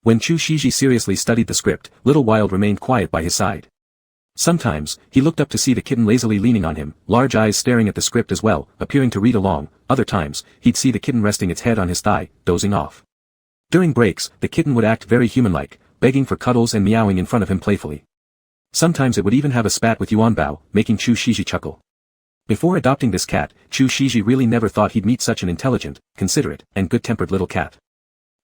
When Chu Shiji seriously studied the script, Little Wild remained quiet by his side. Sometimes, he looked up to see the kitten lazily leaning on him, large eyes staring at the script as well, appearing to read along. Other times, he'd see the kitten resting its head on his thigh, dozing off. During breaks, the kitten would act very human-like, begging for cuddles and meowing in front of him playfully. Sometimes it would even have a spat with Yuanbao, making Chu Shiji chuckle. Before adopting this cat, Chu Shiji really never thought he'd meet such an intelligent, considerate, and good-tempered little cat.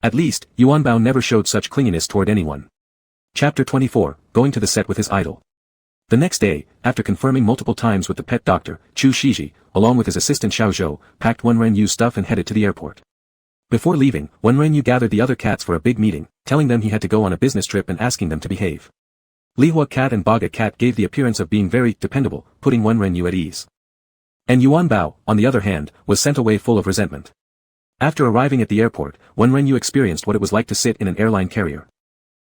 At least, Yuanbao never showed such clinginess toward anyone. Chapter 24, Going to the set with his idol. The next day, after confirming multiple times with the pet doctor, Chu Shiji, along with his assistant Xiao Zhou, packed Wenrenyu's stuff and headed to the airport. Before leaving, Wenrenyu gathered the other cats for a big meeting, telling them he had to go on a business trip and asking them to behave. Lihua cat and Baga cat gave the appearance of being very dependable, putting Wenrenyu at ease. And Yuanbao, on the other hand, was sent away full of resentment. After arriving at the airport, Wenrenyu experienced what it was like to sit in an airline carrier.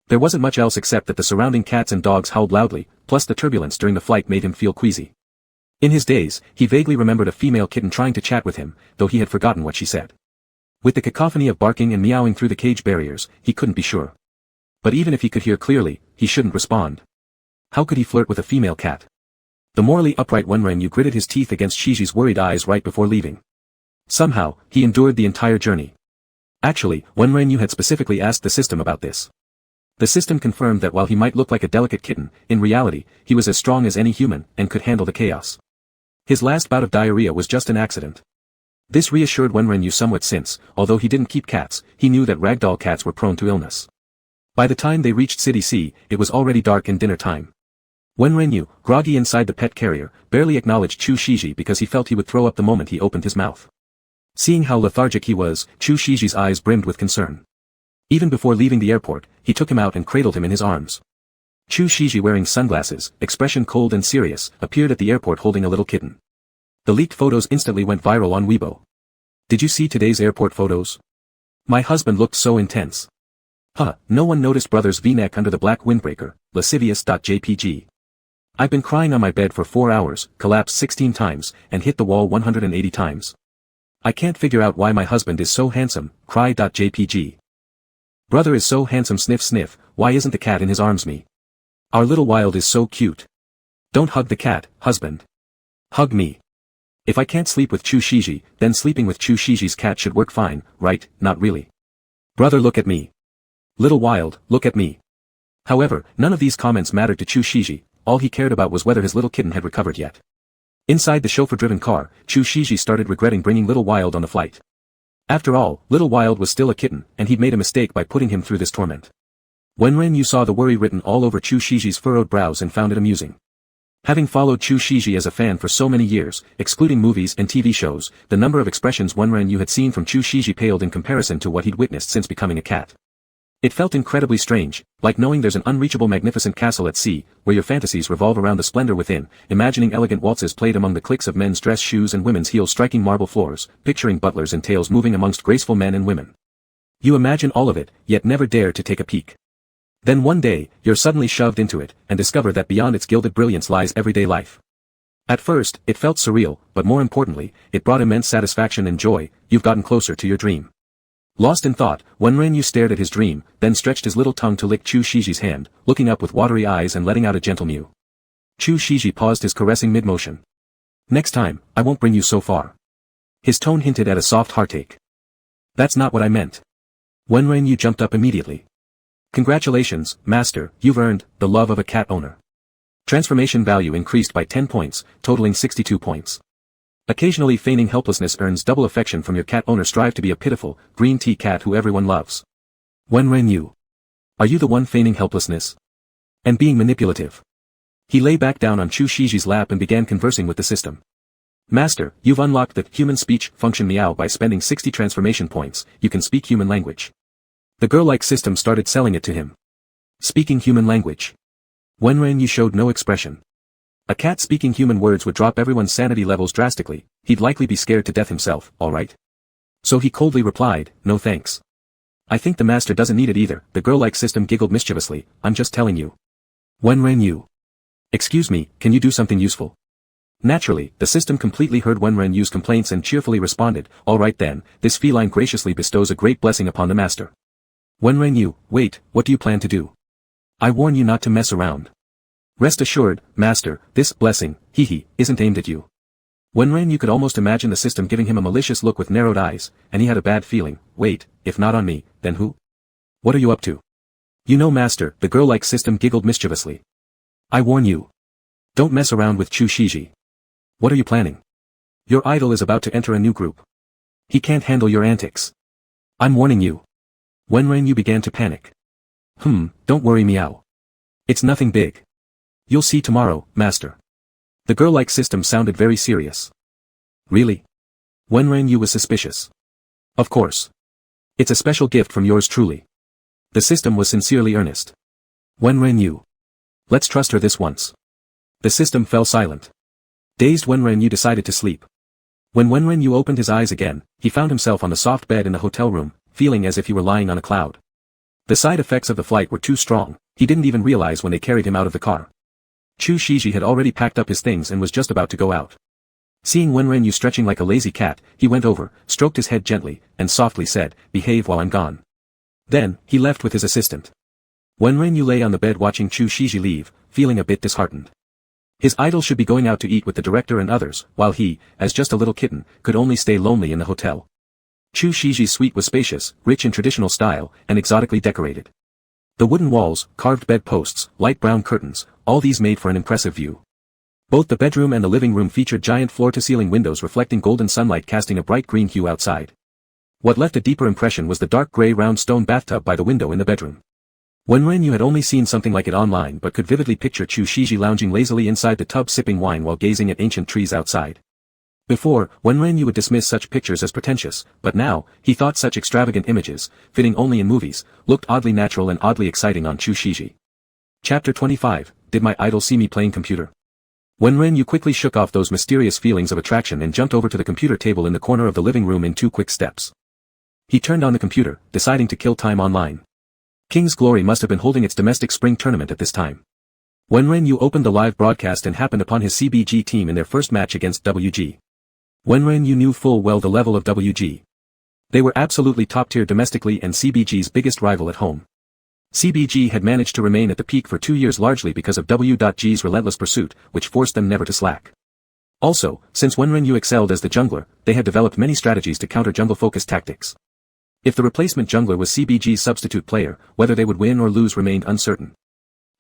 There wasn't much else except that the surrounding cats and dogs howled loudly, plus the turbulence during the flight made him feel queasy. In his daze, he vaguely remembered a female kitten trying to chat with him, though he had forgotten what she said. With the cacophony of barking and meowing through the cage barriers, he couldn't be sure. But even if he could hear clearly, he shouldn't respond. How could he flirt with a female cat? The morally upright Wenrenyu gritted his teeth against Shiji's worried eyes right before leaving. Somehow, he endured the entire journey. Actually, Wenrenyu had specifically asked the system about this. The system confirmed that while he might look like a delicate kitten, in reality, he was as strong as any human, and could handle the chaos. His last bout of diarrhea was just an accident. This reassured Wenrenyu somewhat since, although he didn't keep cats, he knew that ragdoll cats were prone to illness. By the time they reached City C, it was already dark and dinner time. Wenrenyu, groggy inside the pet carrier, barely acknowledged Chu Shiji because he felt he would throw up the moment he opened his mouth. Seeing how lethargic he was, Chu Shiji's eyes brimmed with concern. Even before leaving the airport, he took him out and cradled him in his arms. Chu Shiji, wearing sunglasses, expression cold and serious, appeared at the airport holding a little kitten. The leaked photos instantly went viral on Weibo. Did you see today's airport photos? My husband looked so intense. No one noticed brother's v-neck under the black windbreaker, lascivious.jpg. I've been crying on my bed for 4 hours, collapsed 16 times, and hit the wall 180 times. I can't figure out why my husband is so handsome, cry.jpg. Brother is so handsome, sniff sniff, why isn't the cat in his arms me? Our little wild is so cute. Don't hug the cat, husband. Hug me. If I can't sleep with Chu Shiji, then sleeping with Chu Shiji's cat should work fine, right? Not really. Brother, look at me. Little wild, look at me. However, none of these comments mattered to Chu Shiji, all he cared about was whether his little kitten had recovered yet. Inside the chauffeur-driven car, Chu Shiji started regretting bringing Little Wild on the flight. After all, Little Wild was still a kitten, and he'd made a mistake by putting him through this torment. Wenrenyu saw the worry written all over Chu Shiji's furrowed brows and found it amusing. Having followed Chu Shiji as a fan for so many years, excluding movies and TV shows, the number of expressions Wenrenyu had seen from Chu Shiji paled in comparison to what he'd witnessed since becoming a cat. It felt incredibly strange, like knowing there's an unreachable magnificent castle at sea, where your fantasies revolve around the splendor within, imagining elegant waltzes played among the clicks of men's dress shoes and women's heels striking marble floors, picturing butlers and tails moving amongst graceful men and women. You imagine all of it, yet never dare to take a peek. Then one day, you're suddenly shoved into it, and discover that beyond its gilded brilliance lies everyday life. At first, it felt surreal, but more importantly, it brought immense satisfaction and joy. You've gotten closer to your dream. Lost in thought, Wenrenyu stared at his dream, then stretched his little tongue to lick Chu Shiji's hand, looking up with watery eyes and letting out a gentle mew. Chu Shiji paused his caressing mid-motion. Next time, I won't bring you so far. His tone hinted at a soft heartache. That's not what I meant. Wenrenyu jumped up immediately. Congratulations, master, you've earned the love of a cat owner. Transformation value increased by 10 points, totaling 62 points. Occasionally feigning helplessness earns double affection from your cat owner. Strive to be a pitiful, green tea cat who everyone loves. Wenrenyu. Are you the one feigning helplessness? And being manipulative? He lay back down on Chu Shiji's lap and began conversing with the system. Master, you've unlocked the human speech function meow by spending 60 transformation points. You can speak human language. The girl-like system started selling it to him. Speaking human language. Wenrenyu showed no expression. A cat speaking human words would drop everyone's sanity levels drastically. He'd likely be scared to death himself, alright? So he coldly replied, no thanks. I think the master doesn't need it either. The girl-like system giggled mischievously, I'm just telling you. Wenrenyu. Excuse me, can you do something useful? Naturally, the system completely heard Wenrenyu's complaints and cheerfully responded, alright then, this feline graciously bestows a great blessing upon the master. Wenrenyu, wait, what do you plan to do? I warn you not to mess around. Rest assured, master, this blessing, hee, isn't aimed at you. Wenren could almost imagine the system giving him a malicious look with narrowed eyes, and he had a bad feeling. Wait, if not on me, then who? What are you up to? You know master, the girl-like system giggled mischievously. I warn you. Don't mess around with Chu Shiji. What are you planning? Your idol is about to enter a new group. He can't handle your antics. I'm warning you. Wenren began to panic. Don't worry meow. It's nothing big. You'll see tomorrow, master. The girl-like system sounded very serious. Really? Wenren was suspicious. Of course. It's a special gift from yours truly. The system was sincerely earnest. Wenren. Let's trust her this once. The system fell silent. Dazed Wenren decided to sleep. When Wenren opened his eyes again, he found himself on the soft bed in the hotel room, feeling as if he were lying on a cloud. The side effects of the flight were too strong, he didn't even realize when they carried him out of the car. Chu Shiji had already packed up his things and was just about to go out. Seeing Wenren stretching like a lazy cat, he went over, stroked his head gently, and softly said, "Behave while I'm gone." Then, he left with his assistant. Wenren lay on the bed watching Chu Shiji leave, feeling a bit disheartened. His idol should be going out to eat with the director and others, while he, as just a little kitten, could only stay lonely in the hotel. Chu Shiji's suite was spacious, rich in traditional style, and exotically decorated. The wooden walls, carved bedposts, light brown curtains, all these made for an impressive view. Both the bedroom and the living room featured giant floor-to-ceiling windows reflecting golden sunlight casting a bright green hue outside. What left a deeper impression was the dark gray round stone bathtub by the window in the bedroom. Wenren had only seen something like it online but could vividly picture Chu Shiji lounging lazily inside the tub sipping wine while gazing at ancient trees outside. Before, Wenren would dismiss such pictures as pretentious, but now, he thought such extravagant images, fitting only in movies, looked oddly natural and oddly exciting on Chu Shiji. Chapter 25, Did my idol see me playing computer? Wenren quickly shook off those mysterious feelings of attraction and jumped over to the computer table in the corner of the living room in 2 quick steps. He turned on the computer, deciding to kill time online. King's Glory must have been holding its domestic spring tournament at this time. Wenren opened the live broadcast and happened upon his CBG team in their first match against WG. Wenren knew full well the level of WG. They were absolutely top-tier domestically and CBG's biggest rival at home. CBG had managed to remain at the peak for 2 years largely because of W.G's relentless pursuit, which forced them never to slack. Also, since Wenren excelled as the jungler, they had developed many strategies to counter jungle-focused tactics. If the replacement jungler was CBG's substitute player, whether they would win or lose remained uncertain.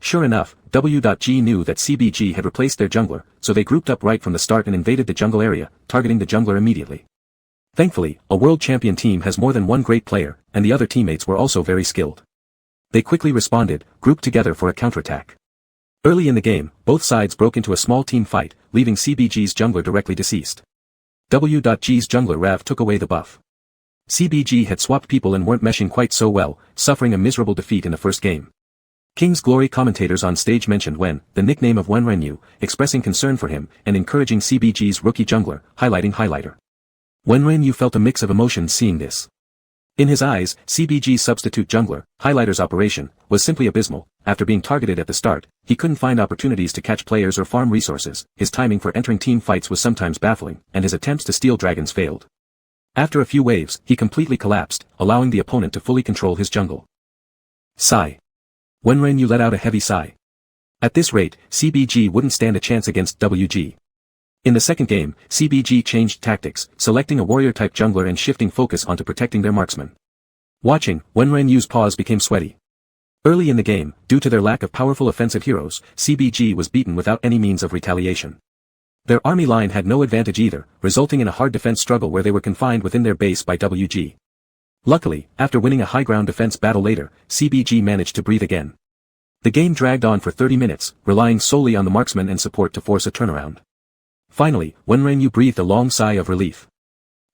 Sure enough, W.G knew that CBG had replaced their jungler, so they grouped up right from the start and invaded the jungle area, targeting the jungler immediately. Thankfully, a world champion team has more than one great player, and the other teammates were also very skilled. They quickly responded, grouped together for a counterattack. Early in the game, both sides broke into a small team fight, leaving CBG's jungler directly deceased. W.G's jungler Rav took away the buff. CBG had swapped people and weren't meshing quite so well, suffering a miserable defeat in the first game. King's Glory commentators on stage mentioned the nickname of Wenren, expressing concern for him and encouraging CBG's rookie jungler, highlighting highlighter. Wenren felt a mix of emotions seeing this. In his eyes, CBG's substitute jungler, highlighter's operation, was simply abysmal. After being targeted at the start, he couldn't find opportunities to catch players or farm resources, his timing for entering team fights was sometimes baffling, and his attempts to steal dragons failed. After a few waves, he completely collapsed, allowing the opponent to fully control his jungle. Sigh. Wenren let out a heavy sigh. At this rate, CBG wouldn't stand a chance against WG. In the second game, CBG changed tactics, selecting a warrior-type jungler and shifting focus onto protecting their marksman. Watching, Wenren's paws became sweaty. Early in the game, due to their lack of powerful offensive heroes, CBG was beaten without any means of retaliation. Their army line had no advantage either, resulting in a hard defense struggle where they were confined within their base by WG. Luckily, after winning a high-ground defense battle later, CBG managed to breathe again. The game dragged on for 30 minutes, relying solely on the marksman and support to force a turnaround. Finally, Wenren breathed a long sigh of relief.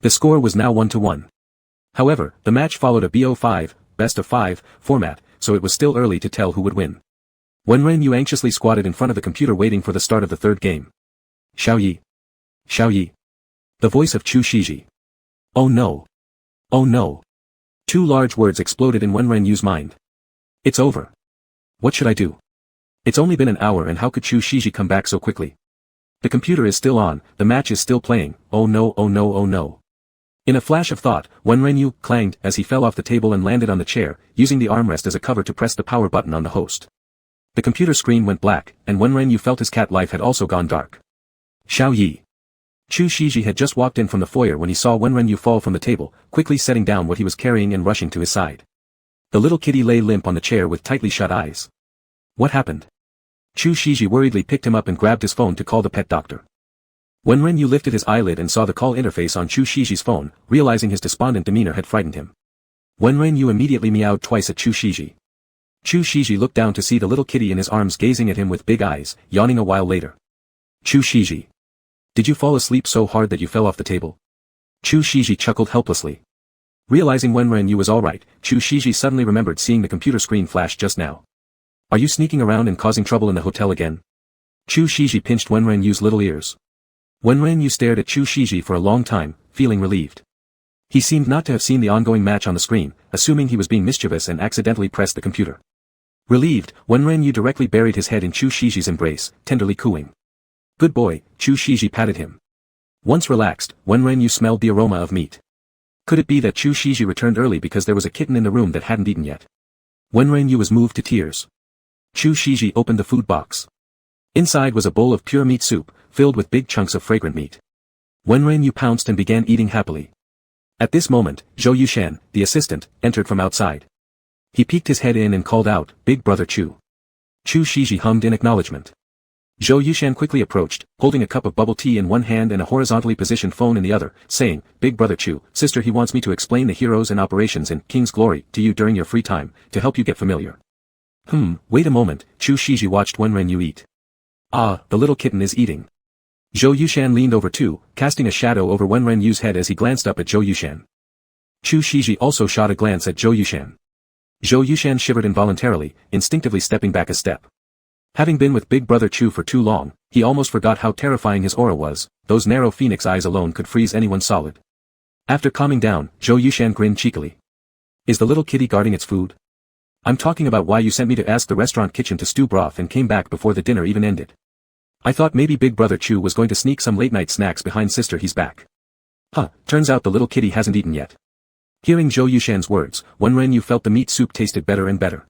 The score was now 1-1. However, the match followed a BO5, best-of-5, format, so it was still early to tell who would win. Wenren anxiously squatted in front of the computer waiting for the start of the third game. Xiaoyi. Xiaoyi. The voice of Chu Shiji. Oh no. Oh no. 2 large words exploded in Wenren's mind. It's over. What should I do? It's only been an hour and how could Chu Shiji come back so quickly? The computer is still on, the match is still playing, oh no oh no oh no. In a flash of thought, Wenren clanged as he fell off the table and landed on the chair, using the armrest as a cover to press the power button on the host. The computer screen went black, and Wenren Yu felt his cat life had also gone dark. Xiao Yi. Chu Shiji had just walked in from the foyer when he saw Wenren Yu fall from the table, quickly setting down what he was carrying and rushing to his side. The little kitty lay limp on the chair with tightly shut eyes. What happened? Chu Shiji worriedly picked him up and grabbed his phone to call the pet doctor. Wenren Yu lifted his eyelid and saw the call interface on Chu Shiji's phone, realizing his despondent demeanor had frightened him. Wenren Yu immediately meowed twice at Chu Shiji. Chu Shiji looked down to see the little kitty in his arms gazing at him with big eyes, yawning a while later. Chu Shiji. Did you fall asleep so hard that you fell off the table? Chu Shiji chuckled helplessly. Realizing Wenren Yu was alright, Chu Shiji suddenly remembered seeing the computer screen flash just now. Are you sneaking around and causing trouble in the hotel again? Chu Shiji pinched Wenren Yu's little ears. Wenren Yu stared at Chu Shiji for a long time, feeling relieved. He seemed not to have seen the ongoing match on the screen, assuming he was being mischievous and accidentally pressed the computer. Relieved, Wenren Yu directly buried his head in Chu Shiji's embrace, tenderly cooing. Good boy, Chu Shiji patted him. Once relaxed, Wenren Yu smelled the aroma of meat. Could it be that Chu Shiji returned early because there was a kitten in the room that hadn't eaten yet? Wenren Yu was moved to tears. Chu Shiji opened the food box. Inside was a bowl of pure meat soup, filled with big chunks of fragrant meat. Wenren Yu pounced and began eating happily. At this moment, Zhou Yushan, the assistant, entered from outside. He peeked his head in and called out, Big Brother Chu. Chu Shiji hummed in acknowledgement. Zhou Yushan quickly approached, holding a cup of bubble tea in one hand and a horizontally positioned phone in the other, saying, Big Brother Chu, sister, he wants me to explain the heroes and operations in King's Glory to you during your free time, to help you get familiar. Wait a moment, Chu Shiji watched Wenren Yu eat. Ah, the little kitten is eating. Zhou Yushan leaned over too, casting a shadow over Wenren Yu's head as he glanced up at Zhou Yushan. Chu Shiji also shot a glance at Zhou Yushan. Zhou Yushan shivered involuntarily, instinctively stepping back a step. Having been with Big Brother Chu for too long, he almost forgot how terrifying his aura was. Those narrow phoenix eyes alone could freeze anyone solid. After calming down, Zhou Yushan grinned cheekily. Is the little kitty guarding its food? I'm talking about why you sent me to ask the restaurant kitchen to stew broth and came back before the dinner even ended. I thought maybe Big Brother Chu was going to sneak some late-night snacks behind sister, he's back. Turns out the little kitty hasn't eaten yet. Hearing Zhou Yushan's words, Wenren Yu felt the meat soup tasted better and better.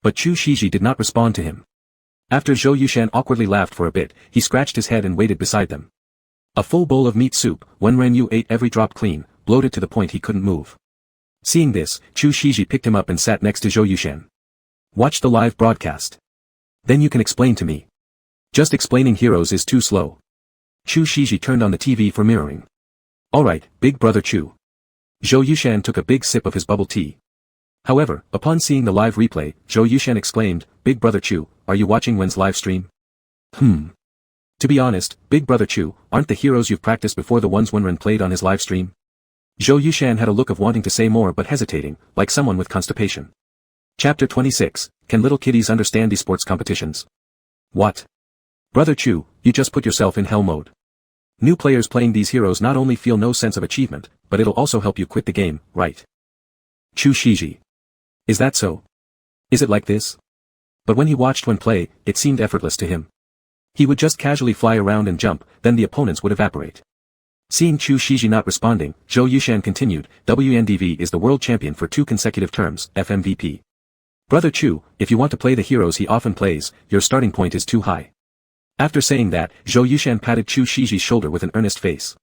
But Chu Shiji did not respond to him. After Zhou Yushan awkwardly laughed for a bit, he scratched his head and waited beside them. A full bowl of meat soup, Wenren Yu ate every drop clean, bloated to the point he couldn't move. Seeing this, Chu Shiji picked him up and sat next to Zhou Yushan. Watch the live broadcast. Then you can explain to me. Just explaining heroes is too slow. Chu Shiji turned on the TV for mirroring. Alright, Big Brother Chu. Zhou Yushan took a big sip of his bubble tea. However, upon seeing the live replay, Zhou Yushan exclaimed, Big Brother Chu, are you watching Wen's live stream? To be honest, Big Brother Chu, aren't the heroes you've practiced before the ones Wenren played on his live stream? Zhou Yushan had a look of wanting to say more but hesitating, like someone with constipation. Chapter 26, Can Little Kitties Understand These Sports Competitions? What? Brother Chu, you just put yourself in hell mode. New players playing these heroes not only feel no sense of achievement, but it'll also help you quit the game, right? Chu Shiji. Is that so? Is it like this? But when he watched Wen play, it seemed effortless to him. He would just casually fly around and jump, then the opponents would evaporate. Seeing Chu Shiji not responding, Zhou Yushan continued, WNDV is the world champion for 2 consecutive terms, FMVP. Brother Chu, if you want to play the heroes he often plays, your starting point is too high. After saying that, Zhou Yushan patted Chu Shiji's shoulder with an earnest face.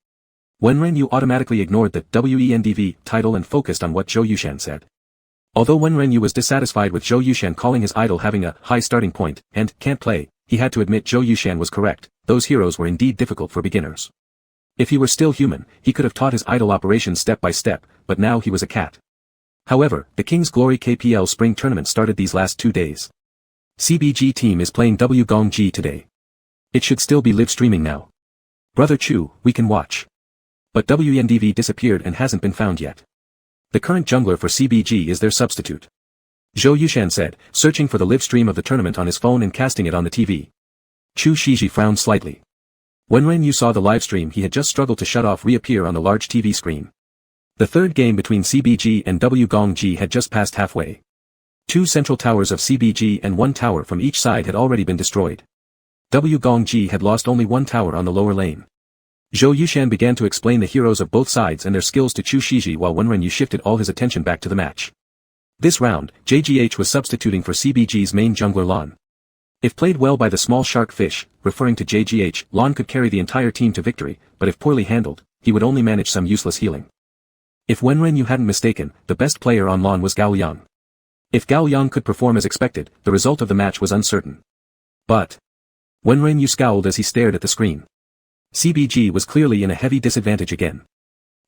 Wenren Yu automatically ignored the WENDV title and focused on what Zhou Yushan said. Although Wenren Yu was dissatisfied with Zhou Yushan calling his idol having a high starting point and can't play, he had to admit Zhou Yushan was correct, those heroes were indeed difficult for beginners. If he were still human, he could have taught his idol operations step by step, but now he was a cat. However, the King's Glory KPL Spring Tournament started these last 2 days. CBG team is playing WGONG today. It should still be live streaming now. Brother Chu, we can watch. But WNDV disappeared and hasn't been found yet. The current jungler for CBG is their substitute. Zhou Yushan said, searching for the live stream of the tournament on his phone and casting it on the TV. Chu Shiji frowned slightly. When Ren Yu saw the live stream he had just struggled to shut off reappear on the large TV screen. The third game between CBG and WGONG had just passed halfway. 2 central towers of CBG and 1 tower from each side had already been destroyed. WGONG had lost only 1 tower on the lower lane. Zhou Yushan began to explain the heroes of both sides and their skills to Chu Shiji while Wenren Yu shifted all his attention back to the match. This round, JGH was substituting for CBG's main jungler Lan. If played well by the small shark fish, referring to JGH, Lon could carry the entire team to victory, but if poorly handled, he would only manage some useless healing. If Wenren hadn't mistaken, the best player on Lon was Gao Yang. If Gao Yang could perform as expected, the result of the match was uncertain. But Wenren scowled as he stared at the screen. CBG was clearly in a heavy disadvantage again.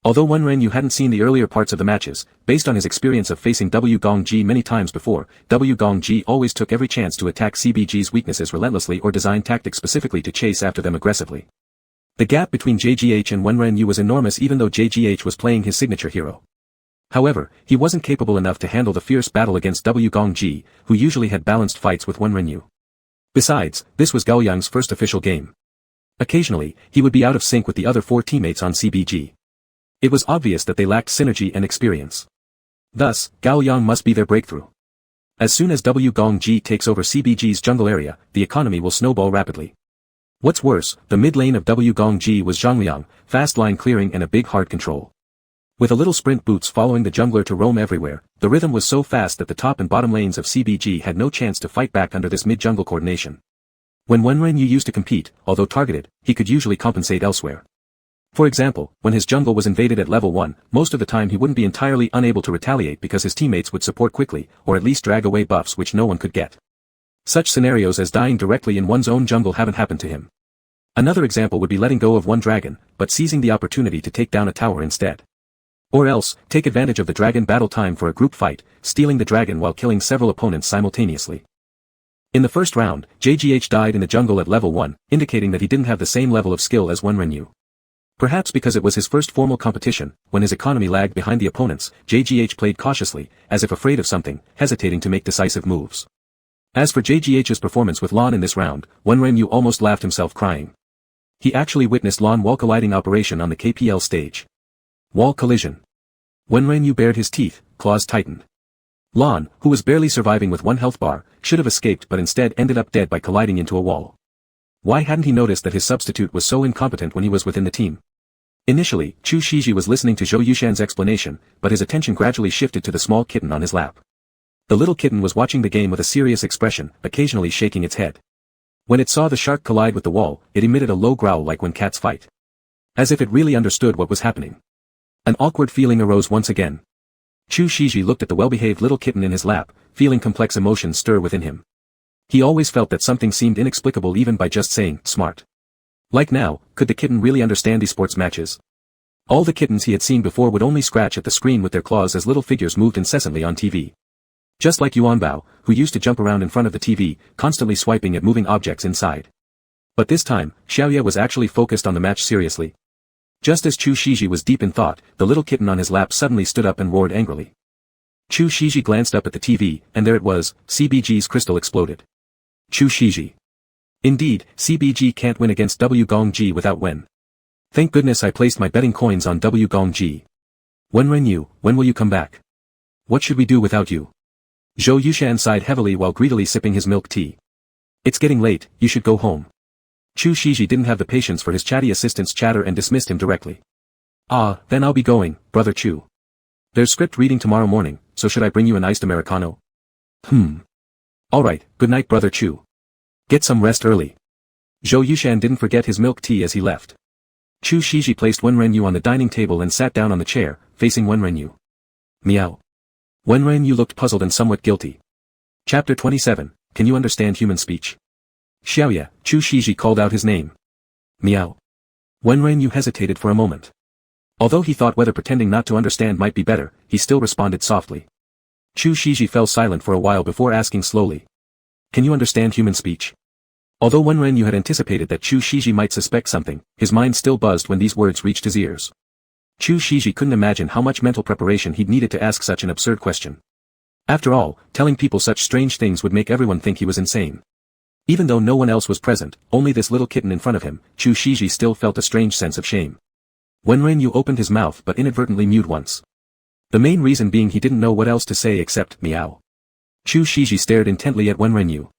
Although Wenren hadn't seen the earlier parts of the matches, based on his experience of facing Gongji many times before, Gongji always took every chance to attack CBG's weaknesses relentlessly or design tactics specifically to chase after them aggressively. The gap between JGH and Wenren was enormous even though JGH was playing his signature hero. However, he wasn't capable enough to handle the fierce battle against Gongji, who usually had balanced fights with Wenren. Besides, this was Gao Yang's first official game. Occasionally, he would be out of sync with the other 4 teammates on CBG. It was obvious that they lacked synergy and experience. Thus, Gao Yang must be their breakthrough. As soon as Gongji takes over CBG's jungle area, the economy will snowball rapidly. What's worse, the mid lane of Gongji was Zhangliang, fast line clearing and a big hard control. With a little sprint boots following the jungler to roam everywhere, the rhythm was so fast that the top and bottom lanes of CBG had no chance to fight back under this mid-jungle coordination. When Wenren used to compete, although targeted, he could usually compensate elsewhere. For example, when his jungle was invaded at level 1, most of the time he wouldn't be entirely unable to retaliate because his teammates would support quickly, or at least drag away buffs which no one could get. Such scenarios as dying directly in one's own jungle haven't happened to him. Another example would be letting go of one dragon, but seizing the opportunity to take down a tower instead. Or else, take advantage of the dragon battle time for a group fight, stealing the dragon while killing several opponents simultaneously. In the first round, JGH died in the jungle at level 1, indicating that he didn't have the same level of skill as Wenren. Perhaps because it was his first formal competition, when his economy lagged behind the opponents, JGH played cautiously, as if afraid of something, hesitating to make decisive moves. As for JGH's performance with Lon in this round, Wenren almost laughed himself crying. He actually witnessed Lon wall colliding operation on the KPL stage. Wall collision. Wenren bared his teeth, claws tightened. Lon, who was barely surviving with 1 health bar, should have escaped but instead ended up dead by colliding into a wall. Why hadn't he noticed that his substitute was so incompetent when he was within the team? Initially, Chu Shiji was listening to Zhou Yushan's explanation, but his attention gradually shifted to the small kitten on his lap. The little kitten was watching the game with a serious expression, occasionally shaking its head. When it saw the shark collide with the wall, it emitted a low growl like when cats fight. As if it really understood what was happening. An awkward feeling arose once again. Chu Shiji looked at the well-behaved little kitten in his lap, feeling complex emotions stir within him. He always felt that something seemed inexplicable even by just saying, smart. Like now, could the kitten really understand these sports matches? All the kittens he had seen before would only scratch at the screen with their claws as little figures moved incessantly on TV. Just like Yuanbao, who used to jump around in front of the TV, constantly swiping at moving objects inside. But this time, Xiaoye was actually focused on the match seriously. Just as Chu Shiji was deep in thought, the little kitten on his lap suddenly stood up and roared angrily. Chu Shiji glanced up at the TV, and there it was, CBG's crystal exploded. Chu Shiji. Indeed, CBG can't win against Gongji without Wen. Thank goodness I placed my betting coins on Gongji. Wenren, when will you come back? What should we do without you? Zhou Yushan sighed heavily while greedily sipping his milk tea. It's getting late, you should go home. Chu Shiji didn't have the patience for his chatty assistant's chatter and dismissed him directly. Ah, then I'll be going, brother Chu. There's script reading tomorrow morning, so should I bring you an iced Americano? Alright, good night brother Chu. Get some rest early. Zhou Yushan didn't forget his milk tea as he left. Chu Shiji placed Wenren on the dining table and sat down on the chair, facing Wenren. Meow. Wenren looked puzzled and somewhat guilty. Chapter 27, Can you understand human speech? Xiaoye, Chu Shiji called out his name. Meow. Wenren hesitated for a moment. Although he thought whether pretending not to understand might be better, he still responded softly. Chu Shiji fell silent for a while before asking slowly. Can you understand human speech? Although Wenren had anticipated that Chu Shiji might suspect something, his mind still buzzed when these words reached his ears. Chu Shiji couldn't imagine how much mental preparation he'd needed to ask such an absurd question. After all, telling people such strange things would make everyone think he was insane. Even though no one else was present, only this little kitten in front of him, Chu Shiji still felt a strange sense of shame. Wenren opened his mouth but inadvertently mewed once. The main reason being he didn't know what else to say except meow. Chu Shiji stared intently at Wenren.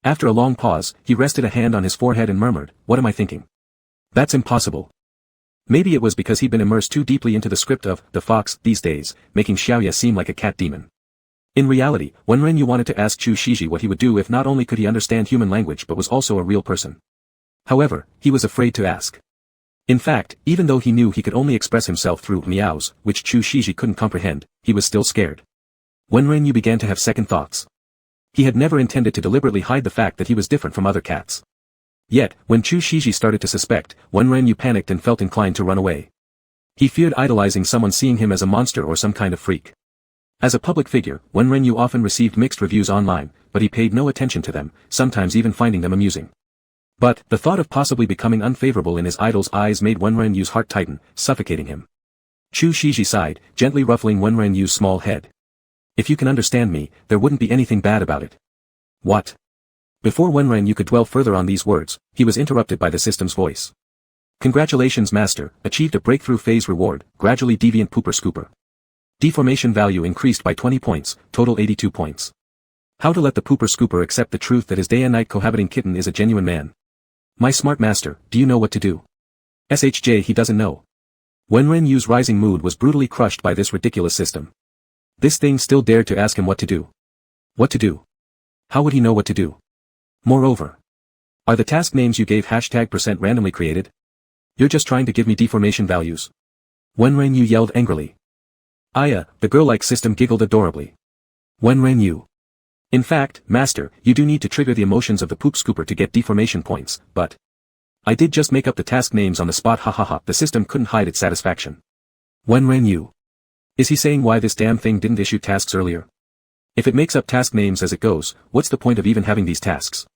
After a long pause, he rested a hand on his forehead and murmured, what am I thinking? That's impossible. Maybe it was because he'd been immersed too deeply into the script of The Fox these days, making Xiaoye seem like a cat demon. In reality, Wenren wanted to ask Chu Shiji what he would do if not only could he understand human language but was also a real person. However, he was afraid to ask. In fact, even though he knew he could only express himself through meows, which Chu Shiji couldn't comprehend, he was still scared. Wenren began to have second thoughts. He had never intended to deliberately hide the fact that he was different from other cats. Yet, when Chu Shiji started to suspect, Wenren panicked and felt inclined to run away. He feared idolizing someone seeing him as a monster or some kind of freak. As a public figure, Wenren often received mixed reviews online, but he paid no attention to them, sometimes even finding them amusing. But, the thought of possibly becoming unfavorable in his idol's eyes made Wenren's heart tighten, suffocating him. Chu Shiji sighed, gently ruffling Wenren's small head. If you can understand me, there wouldn't be anything bad about it. What? Before Wenren could dwell further on these words, he was interrupted by the system's voice. Congratulations master, achieved a breakthrough phase reward, gradually deviant pooper scooper. Deformation value increased by 20 points, total 82 points. How to let the pooper scooper accept the truth that his day and night cohabiting kitten is a genuine man. My smart master, do you know what to do? SHJ he doesn't know. Wenren's rising mood was brutally crushed by this ridiculous system. This thing still dared to ask him what to do. What to do? How would he know what to do? Moreover, are the task names you gave #% randomly created? You're just trying to give me deformation values. Wenren yelled angrily. Aya, the girl-like system giggled adorably. Wenren. In fact, master, you do need to trigger the emotions of the poop scooper to get deformation points, but I did just make up the task names on the spot hahaha. The system couldn't hide its satisfaction. Wenren. Is he saying why this damn thing didn't issue tasks earlier? If it makes up task names as it goes, what's the point of even having these tasks?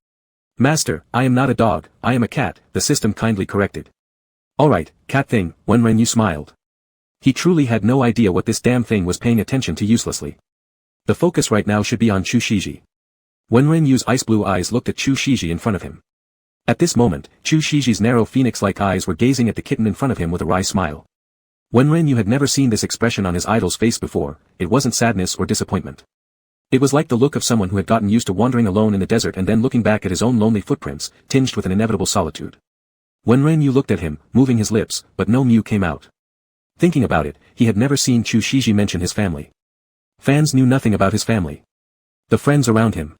Master, I am not a dog, I am a cat, the system kindly corrected. Alright, cat thing, Wenren smiled. He truly had no idea what this damn thing was paying attention to uselessly. The focus right now should be on Chu Shiji. Wenren's ice blue eyes looked at Chu Shiji in front of him. At this moment, Chu Shiji's narrow phoenix-like eyes were gazing at the kitten in front of him with a wry smile. Wenren had never seen this expression on his idol's face before. It wasn't sadness or disappointment. It was like the look of someone who had gotten used to wandering alone in the desert and then looking back at his own lonely footprints, tinged with an inevitable solitude. Wenren looked at him, moving his lips, but no mew came out. Thinking about it, he had never seen Chu Shiji mention his family. Fans knew nothing about his family. The friends around him.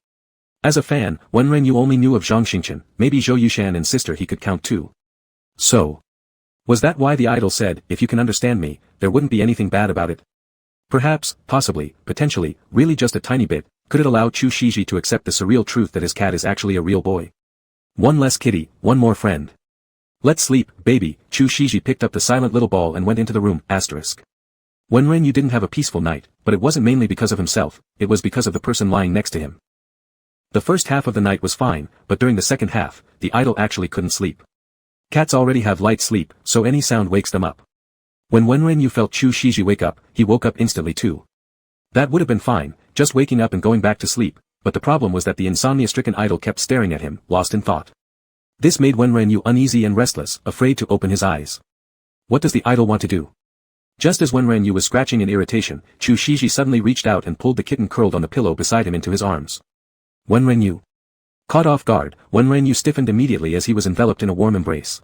As a fan, Wenren only knew of Zhang Xingchen, maybe Zhou Yushan and sister he could count too. So, was that why the idol said, if you can understand me, there wouldn't be anything bad about it? Perhaps, possibly, potentially, really just a tiny bit, could it allow Chu Shiji to accept the surreal truth that his cat is actually a real boy? One less kitty, one more friend. Let's sleep, baby. Chu Shiji picked up the silent little ball and went into the room, asterisk. Wenren didn't have a peaceful night, but it wasn't mainly because of himself, it was because of the person lying next to him. The first half of the night was fine, but during the second half, the idol actually couldn't sleep. Cats already have light sleep, so any sound wakes them up. When Wenren felt Chu Shiji wake up, he woke up instantly too. That would have been fine, just waking up and going back to sleep, but the problem was that the insomnia-stricken idol kept staring at him, lost in thought. This made Wenren uneasy and restless, afraid to open his eyes. What does the idol want to do? Just as Wenren was scratching in irritation, Chu Shiji suddenly reached out and pulled the kitten curled on the pillow beside him into his arms. Wenren. Caught off guard, Wenren stiffened immediately as he was enveloped in a warm embrace.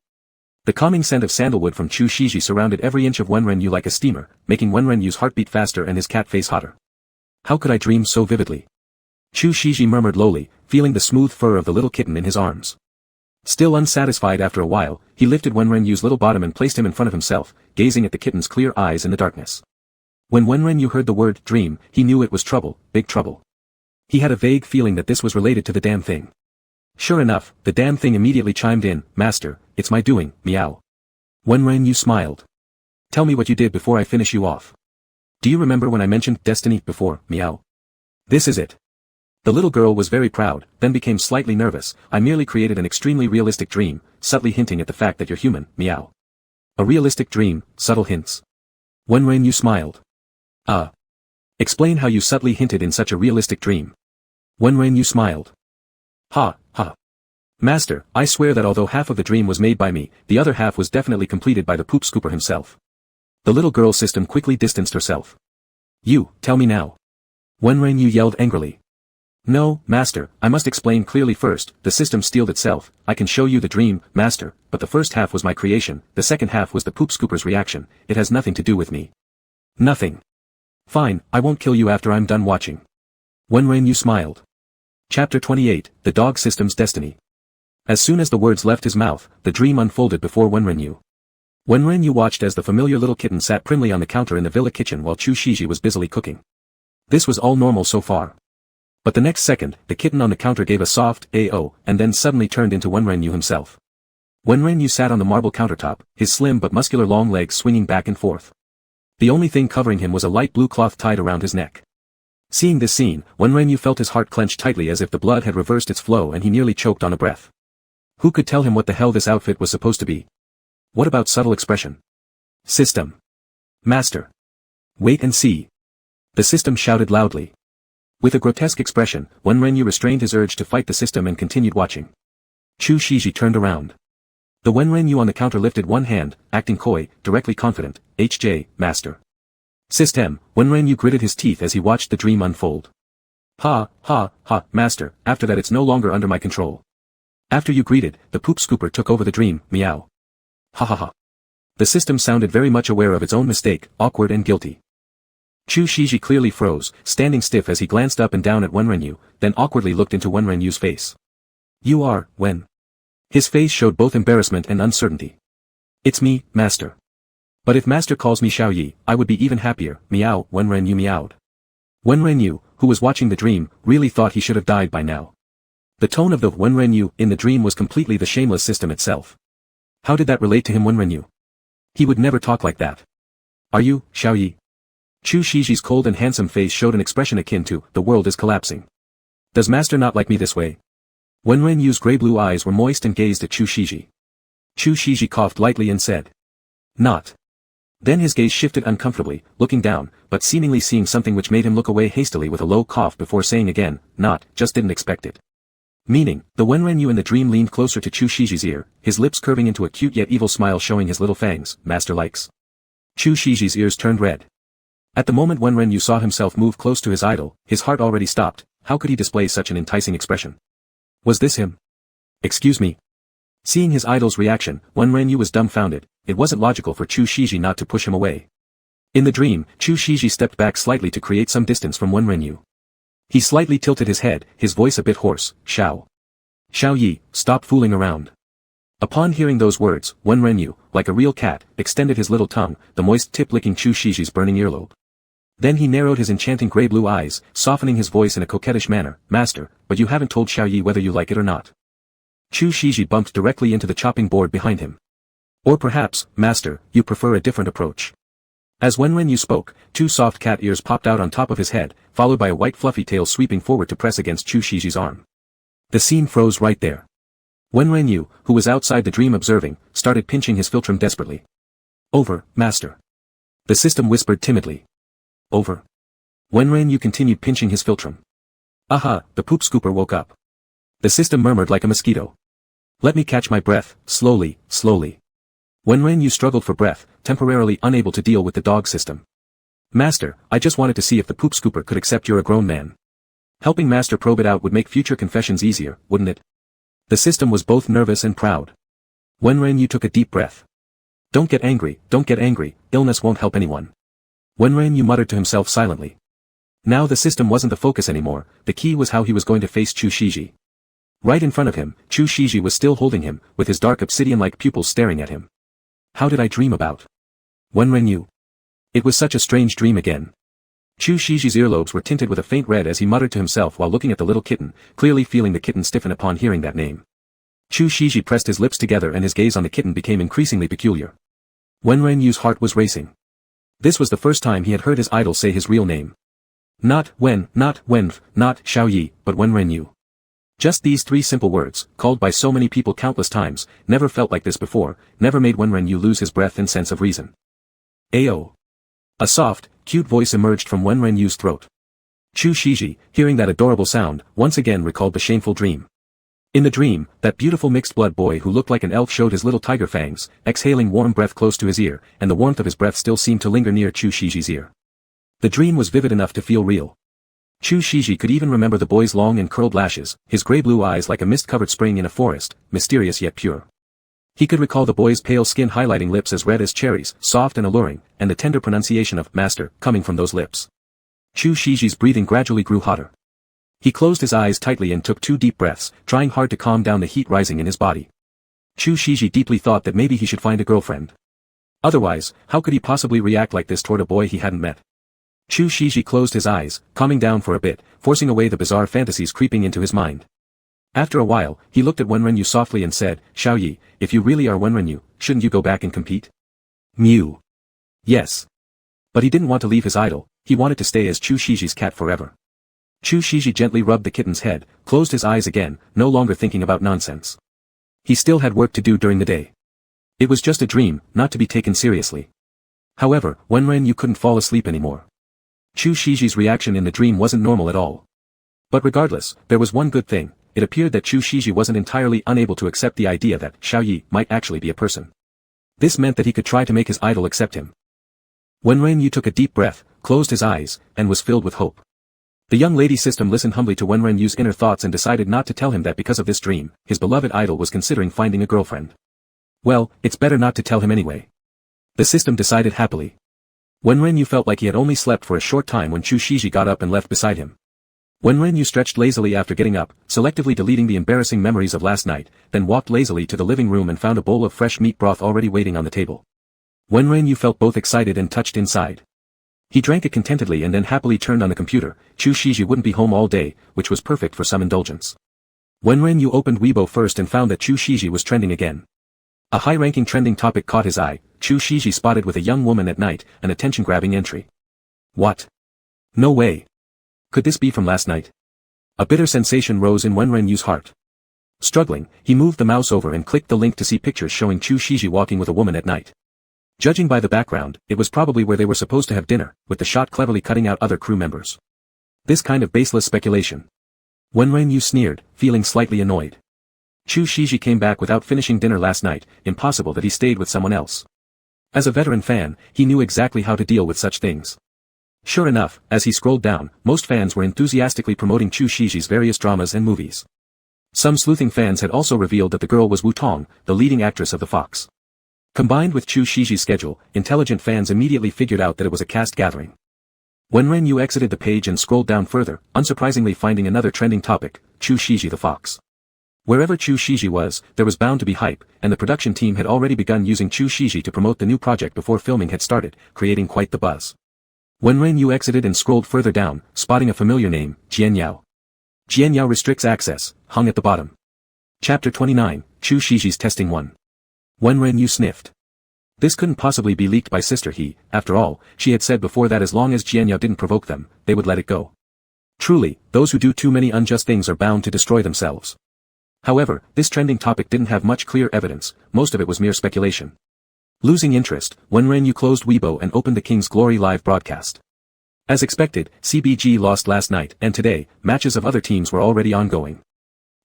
The calming scent of sandalwood from Chu Shiji surrounded every inch of Wenren like a steamer, making Wenren's heart beat faster and his cat face hotter. How could I dream so vividly? Chu Shiji murmured lowly, feeling the smooth fur of the little kitten in his arms. Still unsatisfied after a while, he lifted Wenren's little bottom and placed him in front of himself, gazing at the kitten's clear eyes in the darkness. When Wenren heard the word dream, he knew it was trouble, big trouble. He had a vague feeling that this was related to the damn thing. Sure enough, the damn thing immediately chimed in, Master, it's my doing, meow. Wenren smiled. Tell me what you did before I finish you off. Do you remember when I mentioned destiny before, meow? This is it. The little girl was very proud, then became slightly nervous. I merely created an extremely realistic dream, subtly hinting at the fact that you're human, meow. A realistic dream, subtle hints. Wenren smiled. Explain how you subtly hinted in such a realistic dream. Wenren smiled. Ha. Master, I swear that although half of the dream was made by me, the other half was definitely completed by the poop scooper himself. The little girl's system quickly distanced herself. You, tell me now. Wenren yelled angrily. No, Master, I must explain clearly first. The system steeled itself. I can show you the dream, Master, but the first half was my creation, the second half was the poop scooper's reaction. It has nothing to do with me. Nothing. Fine, I won't kill you after I'm done watching. Wenren smiled. Chapter 28, The Dog System's Destiny. As soon as the words left his mouth, the dream unfolded before Wenren. Wenren watched as the familiar little kitten sat primly on the counter in the villa kitchen while Chu Shiji was busily cooking. This was all normal so far. But the next second, the kitten on the counter gave a soft "Ayo," and then suddenly turned into Wenren himself. Wenren sat on the marble countertop, his slim but muscular long legs swinging back and forth. The only thing covering him was a light blue cloth tied around his neck. Seeing this scene, Wenren felt his heart clench tightly as if the blood had reversed its flow and he nearly choked on a breath. Who could tell him what the hell this outfit was supposed to be? What about subtle expression? System. Master. Wait and see. The system shouted loudly. With a grotesque expression, Wenren restrained his urge to fight the system and continued watching. Chu Shiji turned around. The Wenren on the counter lifted one hand, acting coy, directly confident. HJ, Master. System, Wenren gritted his teeth as he watched the dream unfold. Ha, Master, after that it's no longer under my control. After you greeted, the poop scooper took over the dream, meow. Ha. The system sounded very much aware of its own mistake, awkward and guilty. Chu Shiji clearly froze, standing stiff as he glanced up and down at Wenren, then awkwardly looked into Wenren's face. You are, Wen. His face showed both embarrassment and uncertainty. It's me, Master. But if Master calls me Xiaoyi, I would be even happier, meow, Wenren meowed. Wenren, who was watching the dream, really thought he should have died by now. The tone of the Wenren in the dream was completely the shameless system itself. How did that relate to him, Wenren? He would never talk like that. Are you, Xiaoyi? Chu Shiji's cold and handsome face showed an expression akin to, the world is collapsing. Does Master not like me this way? Wenren's gray-blue eyes were moist and gazed at Chu Shiji. Chu Shiji coughed lightly and said. Not. Then his gaze shifted uncomfortably, looking down, but seemingly seeing something which made him look away hastily with a low cough before saying again, not, just didn't expect it. Meaning, the Wenren in the dream leaned closer to Chu Shiji's ear, his lips curving into a cute yet evil smile showing his little fangs. Master likes. Chu Shiji's ears turned red. At the moment Wenren saw himself move close to his idol, his heart already stopped. How could he display such an enticing expression? Was this him? Excuse me. Seeing his idol's reaction, Wenren was dumbfounded. It wasn't logical for Chu Shiji not to push him away. In the dream, Chu Shiji stepped back slightly to create some distance from Wenren. He slightly tilted his head, his voice a bit hoarse. Xiaoyi, stop fooling around. Upon hearing those words, Wenren, like a real cat, extended his little tongue, the moist tip licking Chu Shiji's burning earlobe. Then he narrowed his enchanting grey-blue eyes, softening his voice in a coquettish manner. Master, but you haven't told Xiaoyi whether you like it or not. Chu Shiji bumped directly into the chopping board behind him. Or perhaps, Master, you prefer a different approach. As Wenren spoke, two soft cat ears popped out on top of his head, followed by a white fluffy tail sweeping forward to press against Chu Shiji's arm. The scene froze right there. Wenren, who was outside the dream observing, started pinching his philtrum desperately. Over, Master. The system whispered timidly. Over. Wenren continued pinching his philtrum. Aha, the poop scooper woke up. The system murmured like a mosquito. Let me catch my breath, slowly. Wenren struggled for breath, temporarily unable to deal with the dog system. Master, I just wanted to see if the poop scooper could accept you're a grown man. Helping Master probe it out would make future confessions easier, wouldn't it? The system was both nervous and proud. Wenren took a deep breath. Don't get angry, illness won't help anyone. Wenren muttered to himself silently. Now the system wasn't the focus anymore, the key was how he was going to face Chu Shiji. Right in front of him, Chu Shiji was still holding him, with his dark obsidian-like pupils staring at him. How did I dream about? Wenren. It was such a strange dream again. Chu Shiji's earlobes were tinted with a faint red as he muttered to himself while looking at the little kitten, clearly feeling the kitten stiffen upon hearing that name. Chu Shiji pressed his lips together and his gaze on the kitten became increasingly peculiar. Wenren's heart was racing. This was the first time he had heard his idol say his real name. Not Wen, not Xiaoyi, but Wenren. Just these three simple words, called by so many people countless times, never felt like this before, never made Wenren lose his breath and sense of reason. Ayo. A soft, cute voice emerged from Wenren's throat. Chu Shiji, hearing that adorable sound, once again recalled the shameful dream. In the dream, that beautiful mixed-blood boy who looked like an elf showed his little tiger fangs, exhaling warm breath close to his ear, and the warmth of his breath still seemed to linger near Chu Shiji's ear. The dream was vivid enough to feel real. Chu Shiji could even remember the boy's long and curled lashes, his grey-blue eyes like a mist-covered spring in a forest, mysterious yet pure. He could recall the boy's pale skin highlighting lips as red as cherries, soft and alluring, and the tender pronunciation of "Master" coming from those lips. Chu Shiji's breathing gradually grew hotter. He closed his eyes tightly and took 2 deep breaths, trying hard to calm down the heat rising in his body. Chu Shiji deeply thought that maybe he should find a girlfriend. Otherwise, how could he possibly react like this toward a boy he hadn't met? Chu Shiji closed his eyes, calming down for a bit, forcing away the bizarre fantasies creeping into his mind. After a while, he looked at Wenren Yu softly and said, "Xiao Yi, if you really are Wenren Yu, shouldn't you go back and compete?" Mew. Yes. But he didn't want to leave his idol, he wanted to stay as Chu Shiji's cat forever. Chu Shiji gently rubbed the kitten's head, closed his eyes again, no longer thinking about nonsense. He still had work to do during the day. It was just a dream, not to be taken seriously. However, Wenren Yu couldn't fall asleep anymore. Chu Shiji's reaction in the dream wasn't normal at all. But regardless, there was one good thing, it appeared that Chu Shiji wasn't entirely unable to accept the idea that Xiao Yi might actually be a person. This meant that he could try to make his idol accept him. Wenren Yu took a deep breath, closed his eyes, and was filled with hope. The young lady system listened humbly to Wenren Yu's inner thoughts and decided not to tell him that because of this dream, his beloved idol was considering finding a girlfriend. Well, it's better not to tell him anyway. The system decided happily. Wenren Yu felt like he had only slept for a short time when Chu Shiji got up and left beside him. Wenren Yu stretched lazily after getting up, selectively deleting the embarrassing memories of last night, then walked lazily to the living room and found a bowl of fresh meat broth already waiting on the table. Wenren Yu felt both excited and touched inside. He drank it contentedly and then happily turned on the computer. Chu Shiji wouldn't be home all day, which was perfect for some indulgence. Wenren Yu opened Weibo first and found that Chu Shiji was trending again. A high-ranking trending topic caught his eye, Chu Shiji spotted with a young woman at night, an attention-grabbing entry. What? No way. Could this be from last night? A bitter sensation rose in Wenren Yu's heart. Struggling, he moved the mouse over and clicked the link to see pictures showing Chu Shiji walking with a woman at night. Judging by the background, it was probably where they were supposed to have dinner, with the shot cleverly cutting out other crew members. This kind of baseless speculation. Wenren Yu sneered, feeling slightly annoyed. Chu Shiji came back without finishing dinner last night, impossible that he stayed with someone else. As a veteran fan, he knew exactly how to deal with such things. Sure enough, as he scrolled down, most fans were enthusiastically promoting Chu Shiji's various dramas and movies. Some sleuthing fans had also revealed that the girl was Wu Tong, the leading actress of The Fox. Combined with Chu Shiji's schedule, intelligent fans immediately figured out that it was a cast gathering. Wenren Yu exited the page and scrolled down further, unsurprisingly finding another trending topic, Chu Shiji the Fox. Wherever Chu Shiji was, there was bound to be hype, and the production team had already begun using Chu Shiji to promote the new project before filming had started, creating quite the buzz. Wenren Yu exited and scrolled further down, spotting a familiar name, Jian Yao. Jian Yao restricts access, hung at the bottom. Chapter 29, Chu Shiji's Testing 1. Wenren Yu sniffed. This couldn't possibly be leaked by Sister He, after all, she had said before that as long as Jian Yao didn't provoke them, they would let it go. Truly, those who do too many unjust things are bound to destroy themselves. However, this trending topic didn't have much clear evidence, most of it was mere speculation. Losing interest, Wenren Yu closed Weibo and opened the King's Glory live broadcast. As expected, CBG lost last night, and today, matches of other teams were already ongoing.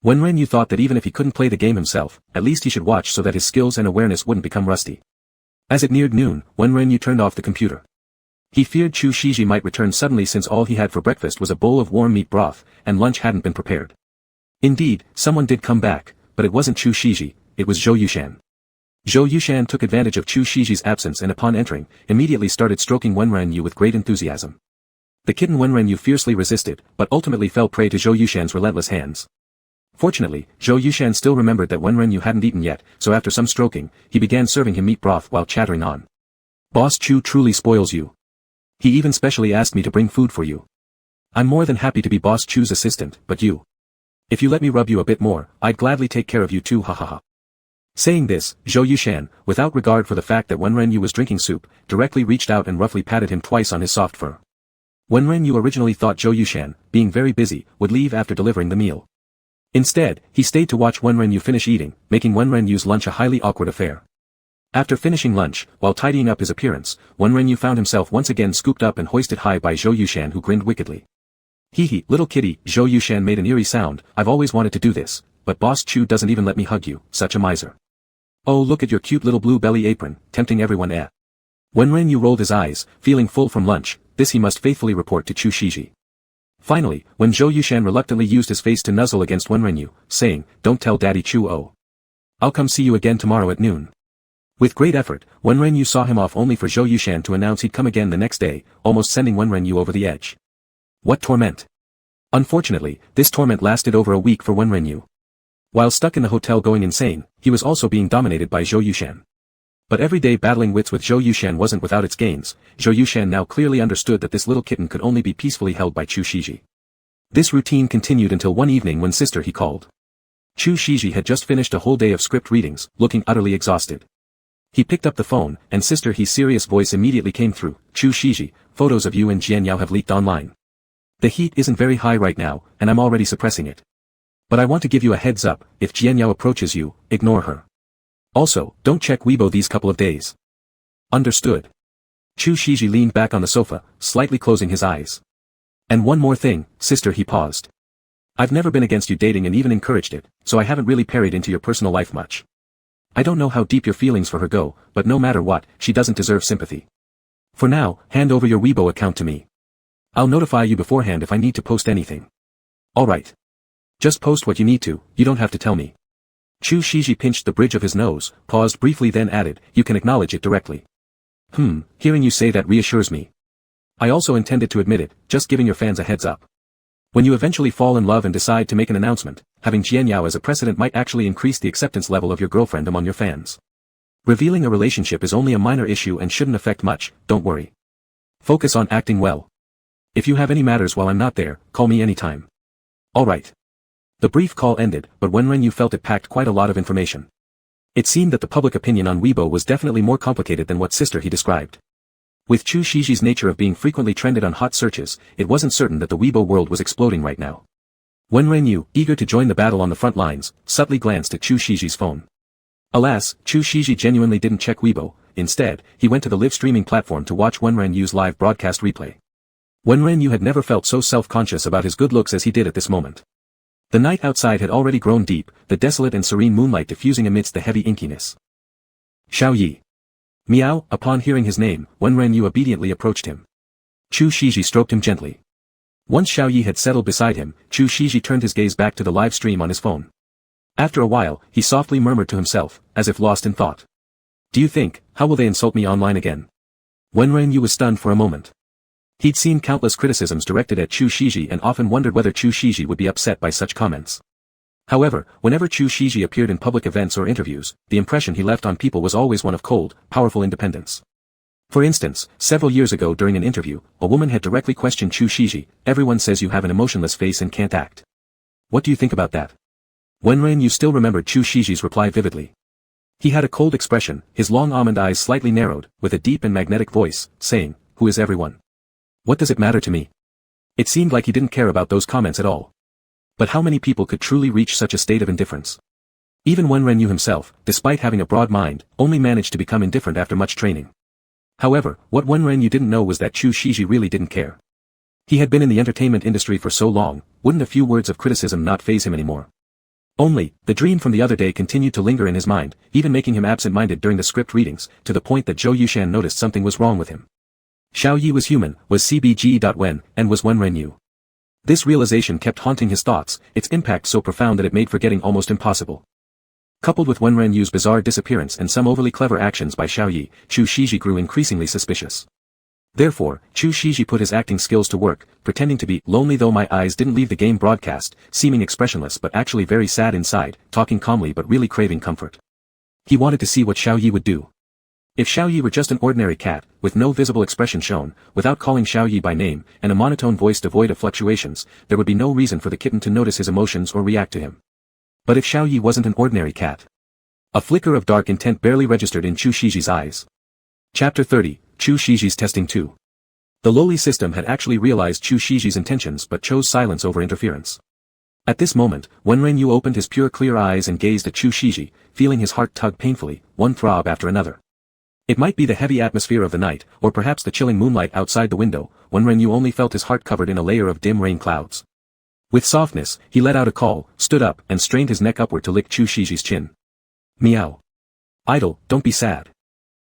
Wenren Yu thought that even if he couldn't play the game himself, at least he should watch so that his skills and awareness wouldn't become rusty. As it neared noon, Wenren Yu turned off the computer. He feared Chu Shiji might return suddenly since all he had for breakfast was a bowl of warm meat broth, and lunch hadn't been prepared. Indeed, someone did come back, but it wasn't Chu Shiji, it was Zhou Yushan. Zhou Yushan took advantage of Chu Shiji's absence and upon entering, immediately started stroking Wenren Yu with great enthusiasm. The kitten Wenren Yu fiercely resisted, but ultimately fell prey to Zhou Yushan's relentless hands. Fortunately, Zhou Yushan still remembered that Wenren Yu hadn't eaten yet, so after some stroking, he began serving him meat broth while chattering on. Boss Chu truly spoils you. He even specially asked me to bring food for you. I'm more than happy to be Boss Chu's assistant, but you. If you let me rub you a bit more, I'd gladly take care of you too, ha ha ha. Saying this, Zhou Yushan, without regard for the fact that Wenren Yu was drinking soup, directly reached out and roughly patted him twice on his soft fur. Wenren Yu originally thought Zhou Yushan, being very busy, would leave after delivering the meal. Instead, he stayed to watch Wenren Yu finish eating, making Wenren Yu's lunch a highly awkward affair. After finishing lunch, while tidying up his appearance, Wenren Yu found himself once again scooped up and hoisted high by Zhou Yushan, who grinned wickedly. Hee hee, little kitty, Zhou Yushan made an eerie sound. I've always wanted to do this, but Boss Chu doesn't even let me hug you, such a miser. Oh, look at your cute little blue belly apron, tempting everyone eh. Wenren Yu rolled his eyes, feeling full from lunch, this he must faithfully report to Chu Shiji. Finally, when Zhou Yushan reluctantly used his face to nuzzle against Wenren Yu, saying, don't tell Daddy Chu oh. I'll come see you again tomorrow at noon. With great effort, Wenren Yu saw him off only for Zhou Yushan to announce he'd come again the next day, almost sending Wenren Yu over the edge. What torment! Unfortunately, this torment lasted over a week for Wenren. While stuck in the hotel going insane, he was also being dominated by Zhou Yushan. But every day battling wits with Zhou Yushan wasn't without its gains. Zhou Yushan now clearly understood that this little kitten could only be peacefully held by Chu Shiji. This routine continued until one evening when sister he called. Chu Shiji had just finished a whole day of script readings, looking utterly exhausted. He picked up the phone, and sister he's serious voice immediately came through. Chu Shiji, photos of you and Jianyao have leaked online. The heat isn't very high right now, and I'm already suppressing it. But I want to give you a heads up, if Jianyao approaches you, ignore her. Also, don't check Weibo these couple of days. Understood. Chu Shiji leaned back on the sofa, slightly closing his eyes. And one more thing, sister he paused. I've never been against you dating and even encouraged it, so I haven't really parried into your personal life much. I don't know how deep your feelings for her go, but no matter what, she doesn't deserve sympathy. For now, hand over your Weibo account to me. I'll notify you beforehand if I need to post anything. Alright. Just post what you need to, you don't have to tell me. Chu Shiji pinched the bridge of his nose, paused briefly then added, you can acknowledge it directly. Hearing you say that reassures me. I also intended to admit it, just giving your fans a heads up. When you eventually fall in love and decide to make an announcement, having Jianyao as a precedent might actually increase the acceptance level of your girlfriend among your fans. Revealing a relationship is only a minor issue and shouldn't affect much, don't worry. Focus on acting well. If you have any matters while I'm not there, call me anytime. Alright. The brief call ended, but Wenren felt it packed quite a lot of information. It seemed that the public opinion on Weibo was definitely more complicated than what sister he described. With Chu Shiji's nature of being frequently trended on hot searches, it wasn't certain that the Weibo world was exploding right now. Wenren, eager to join the battle on the front lines, subtly glanced at Chu Shiji's phone. Alas, Chu Shiji genuinely didn't check Weibo. Instead, he went to the live streaming platform to watch Wenren's live broadcast replay. Wenren had never felt so self-conscious about his good looks as he did at this moment. The night outside had already grown deep, the desolate and serene moonlight diffusing amidst the heavy inkiness. Xiao Yi. Meow, upon hearing his name, Wenren obediently approached him. Chu Shiji stroked him gently. Once Xiao Yi had settled beside him, Chu Shiji turned his gaze back to the live stream on his phone. After a while, he softly murmured to himself, as if lost in thought. Do you think, how will they insult me online again? Wenren was stunned for a moment. He'd seen countless criticisms directed at Chu Shiji and often wondered whether Chu Shiji would be upset by such comments. However, whenever Chu Shiji appeared in public events or interviews, the impression he left on people was always one of cold, powerful independence. For instance, several years ago during an interview, a woman had directly questioned Chu Shiji, everyone says you have an emotionless face and can't act. What do you think about that? Wenren still remembered Chu Shiji's reply vividly. He had a cold expression, his long almond eyes slightly narrowed, with a deep and magnetic voice, saying, who is everyone? What does it matter to me? It seemed like he didn't care about those comments at all. But how many people could truly reach such a state of indifference? Even Wenren himself, despite having a broad mind, only managed to become indifferent after much training. However, what Wenren didn't know was that Chu Shiji really didn't care. He had been in the entertainment industry for so long, wouldn't a few words of criticism not faze him anymore? Only, the dream from the other day continued to linger in his mind, even making him absent-minded during the script readings, to the point that Zhou Yushan noticed something was wrong with him. Xiao Yi was human, was CBGE.Wen, and was Wenren. This realization kept haunting his thoughts, its impact so profound that it made forgetting almost impossible. Coupled with Wenren's bizarre disappearance and some overly clever actions by Xiao Yi, Chu Shiji grew increasingly suspicious. Therefore, Chu Shiji put his acting skills to work, pretending to be lonely though my eyes didn't leave the game broadcast, seeming expressionless but actually very sad inside, talking calmly but really craving comfort. He wanted to see what Xiao Yi would do. If Xiao Yi were just an ordinary cat, with no visible expression shown, without calling Xiao Yi by name, and a monotone voice devoid of fluctuations, there would be no reason for the kitten to notice his emotions or react to him. But if Xiao Yi wasn't an ordinary cat? A flicker of dark intent barely registered in Chu Shiji's eyes. Chapter 30, Chu Shiji's Testing 2. The lowly system had actually realized Chu Shiji's intentions but chose silence over interference. At this moment, Wenren opened his pure clear eyes and gazed at Chu Shiji, feeling his heart tug painfully, one throb after another. It might be the heavy atmosphere of the night, or perhaps the chilling moonlight outside the window, Wenren only felt his heart covered in a layer of dim rain clouds. With softness, he let out a call, stood up, and strained his neck upward to lick Chu Shiji's chin. Meow. Idle, don't be sad.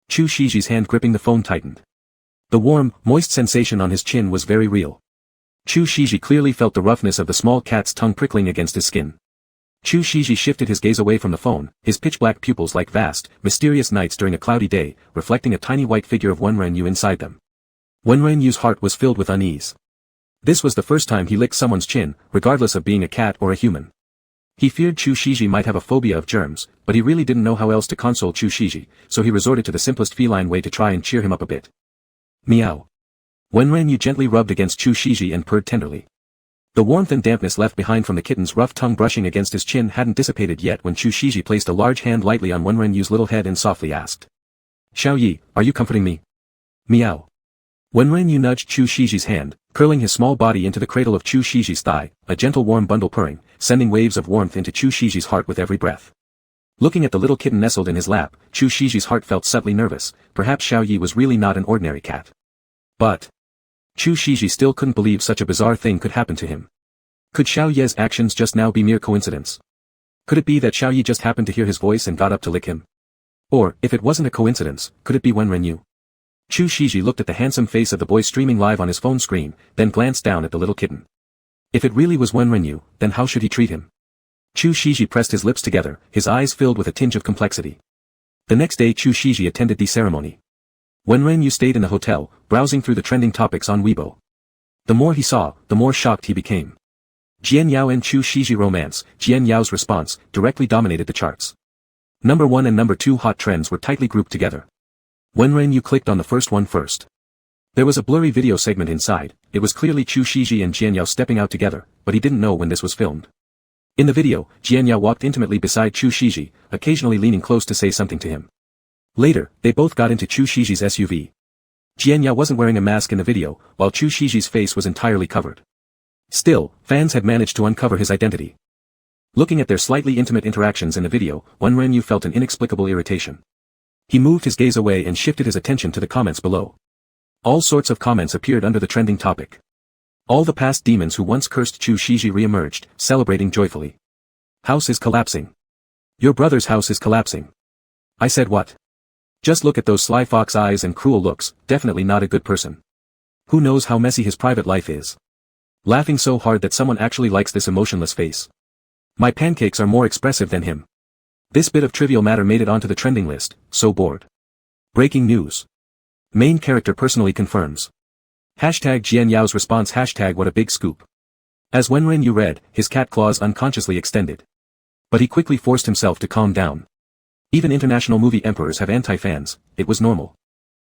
Chu Shiji's hand gripping the phone tightened. The warm, moist sensation on his chin was very real. Chu Shiji clearly felt the roughness of the small cat's tongue prickling against his skin. Chu Shiji shifted his gaze away from the phone, his pitch-black pupils like vast, mysterious nights during a cloudy day, reflecting a tiny white figure of Wenren inside them. Wenren's heart was filled with unease. This was the first time he licked someone's chin, regardless of being a cat or a human. He feared Chu Shiji might have a phobia of germs, but he really didn't know how else to console Chu Shiji, so he resorted to the simplest feline way to try and cheer him up a bit. Meow. Wenren Yu gently rubbed against Chu Shiji and purred tenderly. The warmth and dampness left behind from the kitten's rough tongue brushing against his chin hadn't dissipated yet when Chu Shiji placed a large hand lightly on Wenren Yu's little head and softly asked. Xiao Yi, are you comforting me? Meow. Wenren Yu nudged Chu Shiji's hand, curling his small body into the cradle of Chu Shiji's thigh, a gentle warm bundle purring, sending waves of warmth into Chu Shiji's heart with every breath. Looking at the little kitten nestled in his lap, Chu Shiji's heart felt subtly nervous. Perhaps Xiao Yi was really not an ordinary cat. But Chu Shiji still couldn't believe such a bizarre thing could happen to him. Could Xiao Ye's actions just now be mere coincidence? Could it be that Xiao Yi just happened to hear his voice and got up to lick him? Or, if it wasn't a coincidence, could it be Wenren Yu? Chu Shiji looked at the handsome face of the boy streaming live on his phone screen, then glanced down at the little kitten. If it really was Wenren Yu, then how should he treat him? Chu Shiji pressed his lips together, his eyes filled with a tinge of complexity. The next day Chu Shiji attended the ceremony. Wenren Yu stayed in the hotel, browsing through the trending topics on Weibo. The more he saw, the more shocked he became. Jian Yao and Chu Shiji romance, Jian Yao's response, directly dominated the charts. Number 1 and number 2 hot trends were tightly grouped together. Wenren Yu clicked on the first one first. There was a blurry video segment inside. It was clearly Chu Shiji and Jian Yao stepping out together, but he didn't know when this was filmed. In the video, Jian Yao walked intimately beside Chu Shiji, occasionally leaning close to say something to him. Later, they both got into Chu Shiji's SUV. Jian Yao wasn't wearing a mask in the video, while Chu Shiji's face was entirely covered. Still, fans had managed to uncover his identity. Looking at their slightly intimate interactions in the video, Wenren Yu felt an inexplicable irritation. He moved his gaze away and shifted his attention to the comments below. All sorts of comments appeared under the trending topic. All the past demons who once cursed Chu Shiji re-emerged, celebrating joyfully. House is collapsing. Your brother's house is collapsing. I said what? Just look at those sly fox eyes and cruel looks, definitely not a good person. Who knows how messy his private life is? Laughing so hard that someone actually likes this emotionless face. My pancakes are more expressive than him. This bit of trivial matter made it onto the trending list, so bored. Breaking news. Main character personally confirms. Hashtag Jian Yao's response hashtag what a big scoop. As Wenren Yu read, his cat claws unconsciously extended. But he quickly forced himself to calm down. Even international movie emperors have anti-fans, it was normal.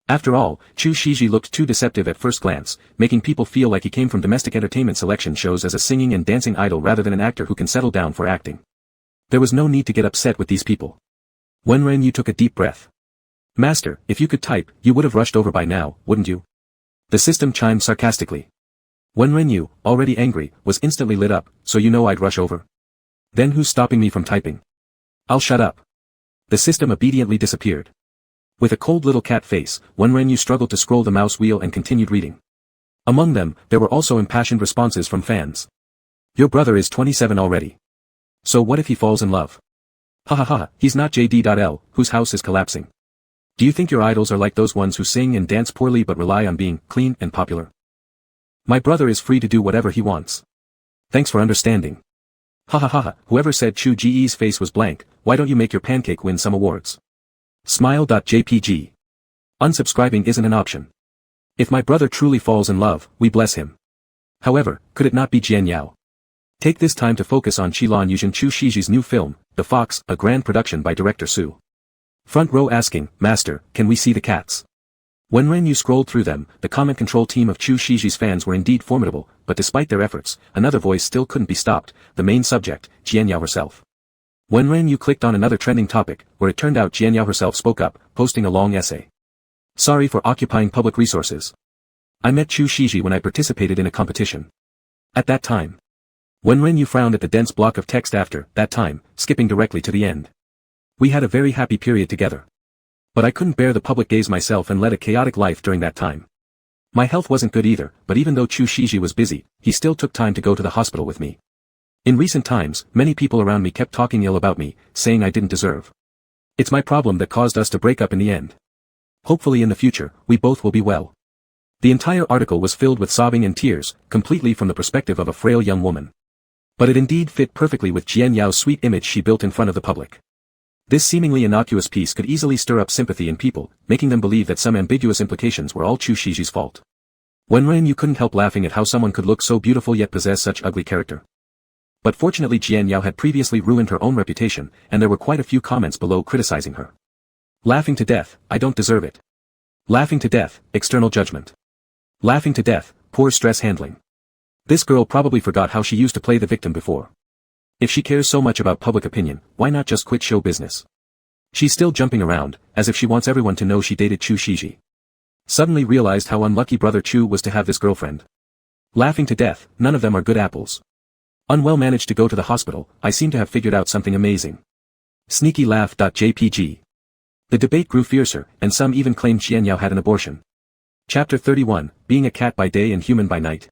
After all, Chu Shiji looked too deceptive at first glance, making people feel like he came from domestic entertainment selection shows as a singing and dancing idol rather than an actor who can settle down for acting. There was no need to get upset with these people. Wenren Yu took a deep breath. Master, if you could type, you would have rushed over by now, wouldn't you? The system chimed sarcastically. Wenren Yu, already angry, was instantly lit up, so you know I'd rush over. Then who's stopping me from typing? I'll shut up. The system obediently disappeared. With a cold little cat face, Wenren Yu struggled to scroll the mouse wheel and continued reading. Among them, there were also impassioned responses from fans. Your brother is 27 already. So what if he falls in love? Ha ha ha, he's not JD.L, whose house is collapsing. Do you think your idols are like those ones who sing and dance poorly but rely on being clean and popular? My brother is free to do whatever he wants. Thanks for understanding. Ha ha ha ha, whoever said Chu Ji's face was blank, why don't you make your pancake win some awards? Smile.jpg. Unsubscribing isn't an option. If my brother truly falls in love, we bless him. However, could it not be Jian Yao? Take this time to focus on Qilin Yuzhen Chu Shiji's new film, The Fox, a grand production by director Su. Front row asking, Master, can we see the cats? Wenren Yu scrolled through them, the comment control team of Chu Shiji's fans were indeed formidable, but despite their efforts, another voice still couldn't be stopped, the main subject, Jian Yao herself. Wenren Yu clicked on another trending topic, where it turned out Jian Yao herself spoke up, posting a long essay. Sorry for occupying public resources. I met Chu Shiji when I participated in a competition. At that time. Wenren Yu frowned at the dense block of text after that time, skipping directly to the end. We had a very happy period together. But I couldn't bear the public gaze myself and led a chaotic life during that time. My health wasn't good either, but even though Chu Shiji was busy, he still took time to go to the hospital with me. In recent times, many people around me kept talking ill about me, saying I didn't deserve. It's my problem that caused us to break up in the end. Hopefully in the future, we both will be well. The entire article was filled with sobbing and tears, completely from the perspective of a frail young woman. But it indeed fit perfectly with Jian Yao's sweet image she built in front of the public. This seemingly innocuous piece could easily stir up sympathy in people, making them believe that some ambiguous implications were all Chu Shiji's fault. Wenren Yu couldn't help laughing at how someone could look so beautiful yet possess such ugly character. But fortunately Jian Yao had previously ruined her own reputation, and there were quite a few comments below criticizing her. Laughing to death, I don't deserve it. Laughing to death, external judgment. Laughing to death, poor stress handling. This girl probably forgot how she used to play the victim before. If she cares so much about public opinion, why not just quit show business? She's still jumping around, as if she wants everyone to know she dated Chu Shiji. Suddenly realized how unlucky brother Chu was to have this girlfriend. Laughing to death, none of them are good apples. Unwell managed to go to the hospital, I seem to have figured out something amazing. Sneaky laugh.jpg. The debate grew fiercer, and some even claimed Jian Yao had an abortion. Chapter 31, Being a Cat by Day and Human by Night.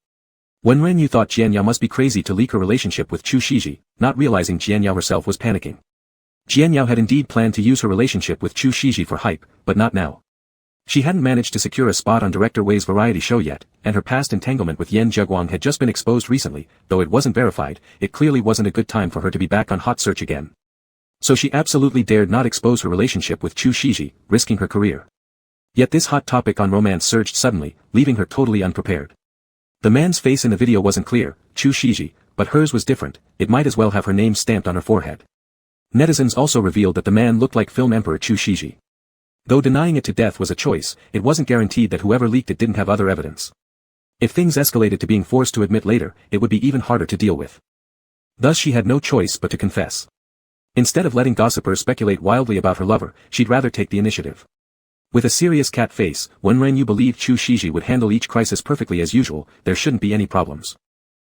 Wenren Yu thought Jian Yao must be crazy to leak her relationship with Chu Shiji, not realizing Jian Yao herself was panicking. Jian Yao had indeed planned to use her relationship with Chu Shiji for hype, but not now. She hadn't managed to secure a spot on Director Wei's variety show yet, and her past entanglement with Yan Zheguang had just been exposed recently, though it wasn't verified, it clearly wasn't a good time for her to be back on hot search again. So she absolutely dared not expose her relationship with Chu Shiji, risking her career. Yet this hot topic on romance surged suddenly, leaving her totally unprepared. The man's face in the video wasn't clear, Chu Shiji, but hers was different, it might as well have her name stamped on her forehead. Netizens also revealed that the man looked like film emperor Chu Shiji. Though denying it to death was a choice, it wasn't guaranteed that whoever leaked it didn't have other evidence. If things escalated to being forced to admit later, it would be even harder to deal with. Thus she had no choice but to confess. Instead of letting gossipers speculate wildly about her lover, she'd rather take the initiative. With a serious cat face, Wenren Yu believed Chu Shiji would handle each crisis perfectly as usual, there shouldn't be any problems.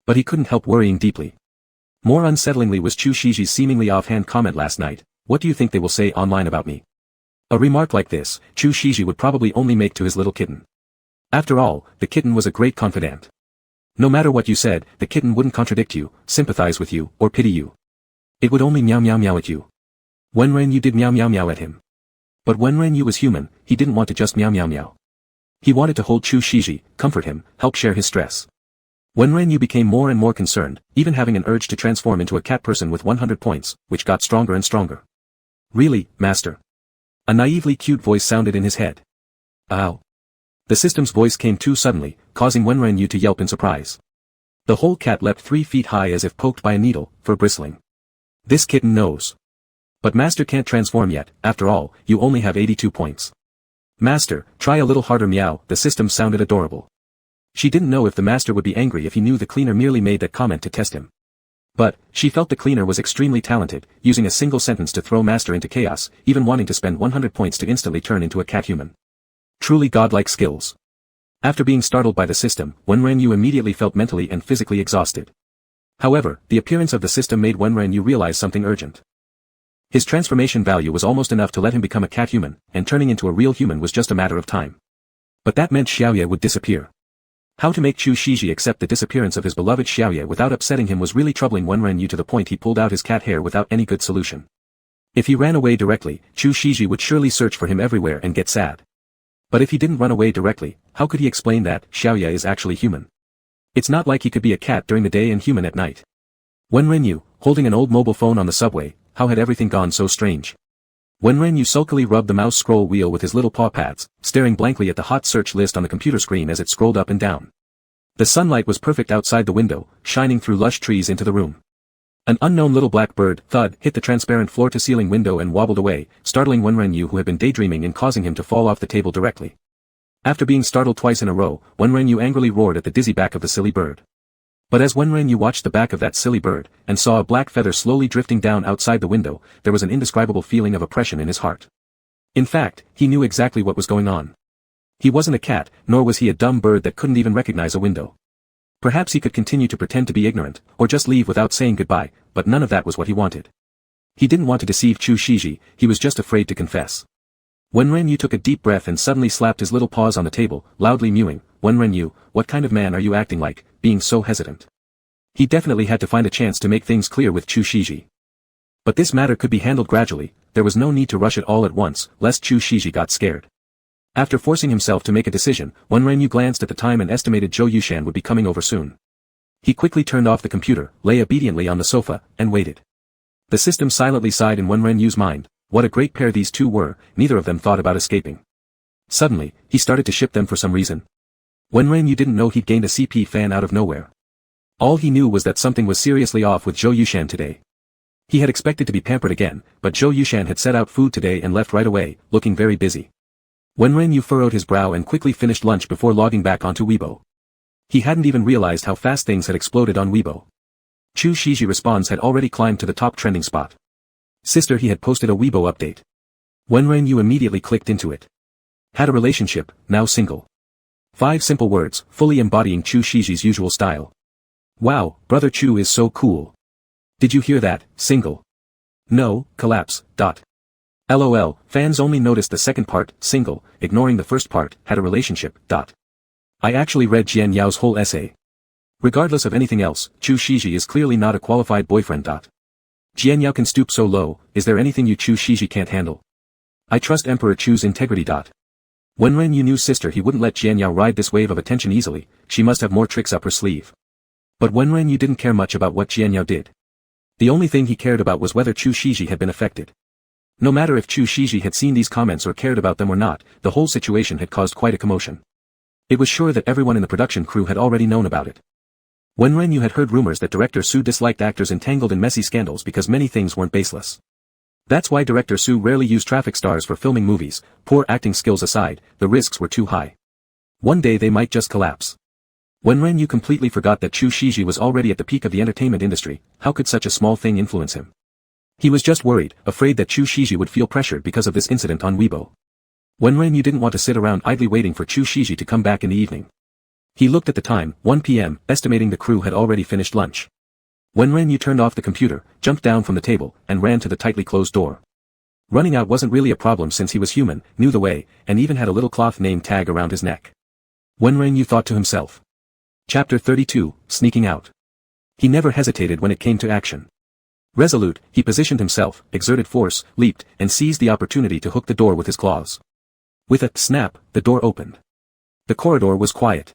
But he couldn't help worrying deeply. More unsettlingly was Chu Shiji's seemingly offhand comment last night, "What do you think they will say online about me?" A remark like this, Chu Shiji would probably only make to his little kitten. After all, the kitten was a great confidant. No matter what you said, the kitten wouldn't contradict you, sympathize with you, or pity you. It would only meow meow meow at you. Wenren Yu did meow meow meow at him. But Wenren Yu was human, he didn't want to just meow meow meow. He wanted to hold Chu Shiji, comfort him, help share his stress. Wenren Yu became more and more concerned, even having an urge to transform into a cat person with 100 points, which got stronger and stronger. "Really, master?" A naively cute voice sounded in his head. "Ow." The system's voice came too suddenly, causing Wenren Yu to yelp in surprise. The whole cat leapt 3 feet high as if poked by a needle, fur bristling. "This kitten knows. But master can't transform yet, after all, you only have 82 points. Master, try a little harder meow." The system sounded adorable. She didn't know if the master would be angry if he knew the cleaner merely made that comment to test him. But, she felt the cleaner was extremely talented, using a single sentence to throw master into chaos, even wanting to spend 100 points to instantly turn into a cat human. Truly godlike skills. After being startled by the system, Wenren Yu immediately felt mentally and physically exhausted. However, the appearance of the system made Wenren Yu realize something urgent. His transformation value was almost enough to let him become a cat human, and turning into a real human was just a matter of time. But that meant Xiaoye would disappear. How to make Chu Shiji accept the disappearance of his beloved Xiaoye without upsetting him was really troubling Wenren Yu to the point he pulled out his cat hair without any good solution. If he ran away directly, Chu Shiji would surely search for him everywhere and get sad. But if he didn't run away directly, how could he explain that Xiaoye is actually human? It's not like he could be a cat during the day and human at night. Wenren Yu, holding an old mobile phone on the subway, how had everything gone so strange? Wenren Yu sulkily rubbed the mouse scroll wheel with his little paw pads, staring blankly at the hot search list on the computer screen as it scrolled up and down. The sunlight was perfect outside the window, shining through lush trees into the room. An unknown little black bird, thud, hit the transparent floor-to-ceiling window and wobbled away, startling Wenren Yu who had been daydreaming and causing him to fall off the table directly. After being startled twice in a row, Wenren Yu angrily roared at the dizzy back of the silly bird. But as Wenren Yu watched the back of that silly bird, and saw a black feather slowly drifting down outside the window, there was an indescribable feeling of oppression in his heart. In fact, he knew exactly what was going on. He wasn't a cat, nor was he a dumb bird that couldn't even recognize a window. Perhaps he could continue to pretend to be ignorant, or just leave without saying goodbye, but none of that was what he wanted. He didn't want to deceive Chu Shiji, he was just afraid to confess. Wenren Yu took a deep breath and suddenly slapped his little paws on the table, loudly mewing, "Wenren Yu, what kind of man are you acting like, being so hesitant?" He definitely had to find a chance to make things clear with Chu Shiji. But this matter could be handled gradually, there was no need to rush it all at once, lest Chu Shiji got scared. After forcing himself to make a decision, Wenren Yu glanced at the time and estimated Zhou Yushan would be coming over soon. He quickly turned off the computer, lay obediently on the sofa, and waited. The system silently sighed in Wenren Yu's mind, what a great pair these two were, neither of them thought about escaping. Suddenly, he started to ship them for some reason. Wenren Yu didn't know he'd gained a CP fan out of nowhere. All he knew was that something was seriously off with Zhou Yushan today. He had expected to be pampered again, but Zhou Yushan had set out food today and left right away, looking very busy. Wenren Yu furrowed his brow and quickly finished lunch before logging back onto Weibo. He hadn't even realized how fast things had exploded on Weibo. Chu Shiji responds had already climbed to the top trending spot. Sister, he had posted a Weibo update. Wenren Yu immediately clicked into it. Had a relationship, now single. 5 simple words, fully embodying Chu Shiji's usual style. Wow, brother Chu is so cool. Did you hear that, single? No, collapse, dot. LOL, fans only noticed the second part, single, ignoring the first part, had a relationship, dot. I actually read Jian Yao's whole essay. Regardless of anything else, Chu Shiji is clearly not a qualified boyfriend, dot. Jian Yao can stoop so low, is there anything you Chu Shiji can't handle? I trust Emperor Chu's integrity, dot. Wenren Yu knew sister he wouldn't let Jian Yao ride this wave of attention easily, she must have more tricks up her sleeve. But Wenren Yu didn't care much about what Jian Yao did. The only thing he cared about was whether Chu Shiji had been affected. No matter if Chu Shiji had seen these comments or cared about them or not, the whole situation had caused quite a commotion. It was sure that everyone in the production crew had already known about it. Wenren Yu had heard rumors that director Su disliked actors entangled in messy scandals because many things weren't baseless. That's why director Su rarely used traffic stars for filming movies, poor acting skills aside, the risks were too high. One day they might just collapse. Wenren Yu completely forgot that Chu Shiji was already at the peak of the entertainment industry, how could such a small thing influence him? He was just worried, afraid that Chu Shiji would feel pressured because of this incident on Weibo. Wenren Yu didn't want to sit around idly waiting for Chu Shiji to come back in the evening. He looked at the time, 1 p.m., estimating the crew had already finished lunch. Wenren Yu turned off the computer, jumped down from the table, and ran to the tightly closed door. Running out wasn't really a problem since he was human, knew the way, and even had a little cloth name tag around his neck. Wenren Yu thought to himself. Chapter 32, Sneaking Out. He never hesitated when it came to action. Resolute, he positioned himself, exerted force, leaped, and seized the opportunity to hook the door with his claws. With a snap, the door opened. The corridor was quiet.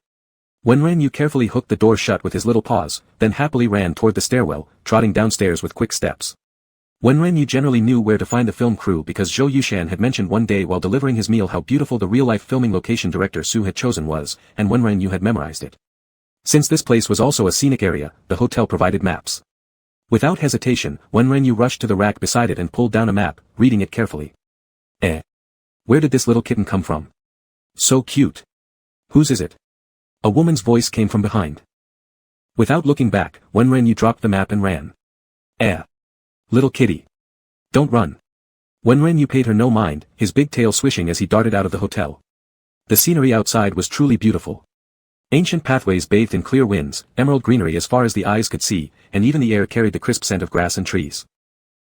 Wenren Yu carefully hooked the door shut with his little paws, then happily ran toward the stairwell, trotting downstairs with quick steps. Wenren Yu generally knew where to find the film crew because Zhou Yushan had mentioned one day while delivering his meal how beautiful the real-life filming location director Su had chosen was, and Wenren Yu had memorized it. Since this place was also a scenic area, the hotel provided maps. Without hesitation, Wenren Yu rushed to the rack beside it and pulled down a map, reading it carefully. Where did this little kitten come from? So cute. Whose is it? A woman's voice came from behind. Without looking back, Wenren Yu dropped the map and ran. Little kitty. Don't run. Wenren Yu paid her no mind, his big tail swishing as he darted out of the hotel. The scenery outside was truly beautiful. Ancient pathways bathed in clear winds, emerald greenery as far as the eyes could see, and even the air carried the crisp scent of grass and trees.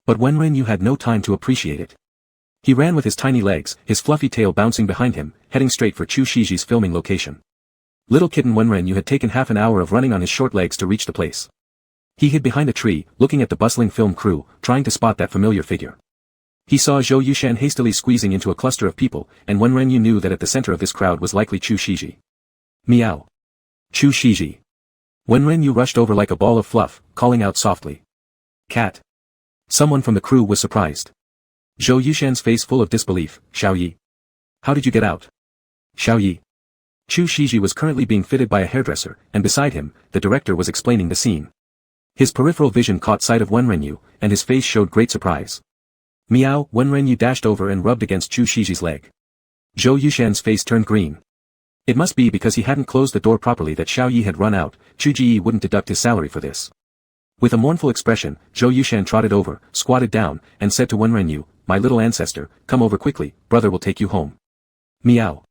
But Wenren Yu had no time to appreciate it. He ran with his tiny legs, his fluffy tail bouncing behind him, heading straight for Chu Shiji's filming location. Little kitten Wenren Yu had taken half an hour of running on his short legs to reach the place. He hid behind a tree, looking at the bustling film crew, trying to spot that familiar figure. He saw Zhou Yushan hastily squeezing into a cluster of people, and Wenren Yu knew that at the center of this crowd was likely Chu Shiji. Meow. Chu Shiji. Wenren Yu rushed over like a ball of fluff, calling out softly. Cat. Someone from the crew was surprised. Zhou Yushan's face full of disbelief, Xiaoyi. How did you get out? Xiaoyi. Chu Shiji was currently being fitted by a hairdresser, and beside him, the director was explaining the scene. His peripheral vision caught sight of Wenren Yu, and his face showed great surprise. Meow, Wenren Yu dashed over and rubbed against Chu Shiji's leg. Zhou Yushan's face turned green. It must be because he hadn't closed the door properly that Xiaoyi had run out, Chu Ji wouldn't deduct his salary for this. With a mournful expression, Zhou Yushan trotted over, squatted down, and said to Wenren Yu, my little ancestor, come over quickly, brother will take you home. Meow.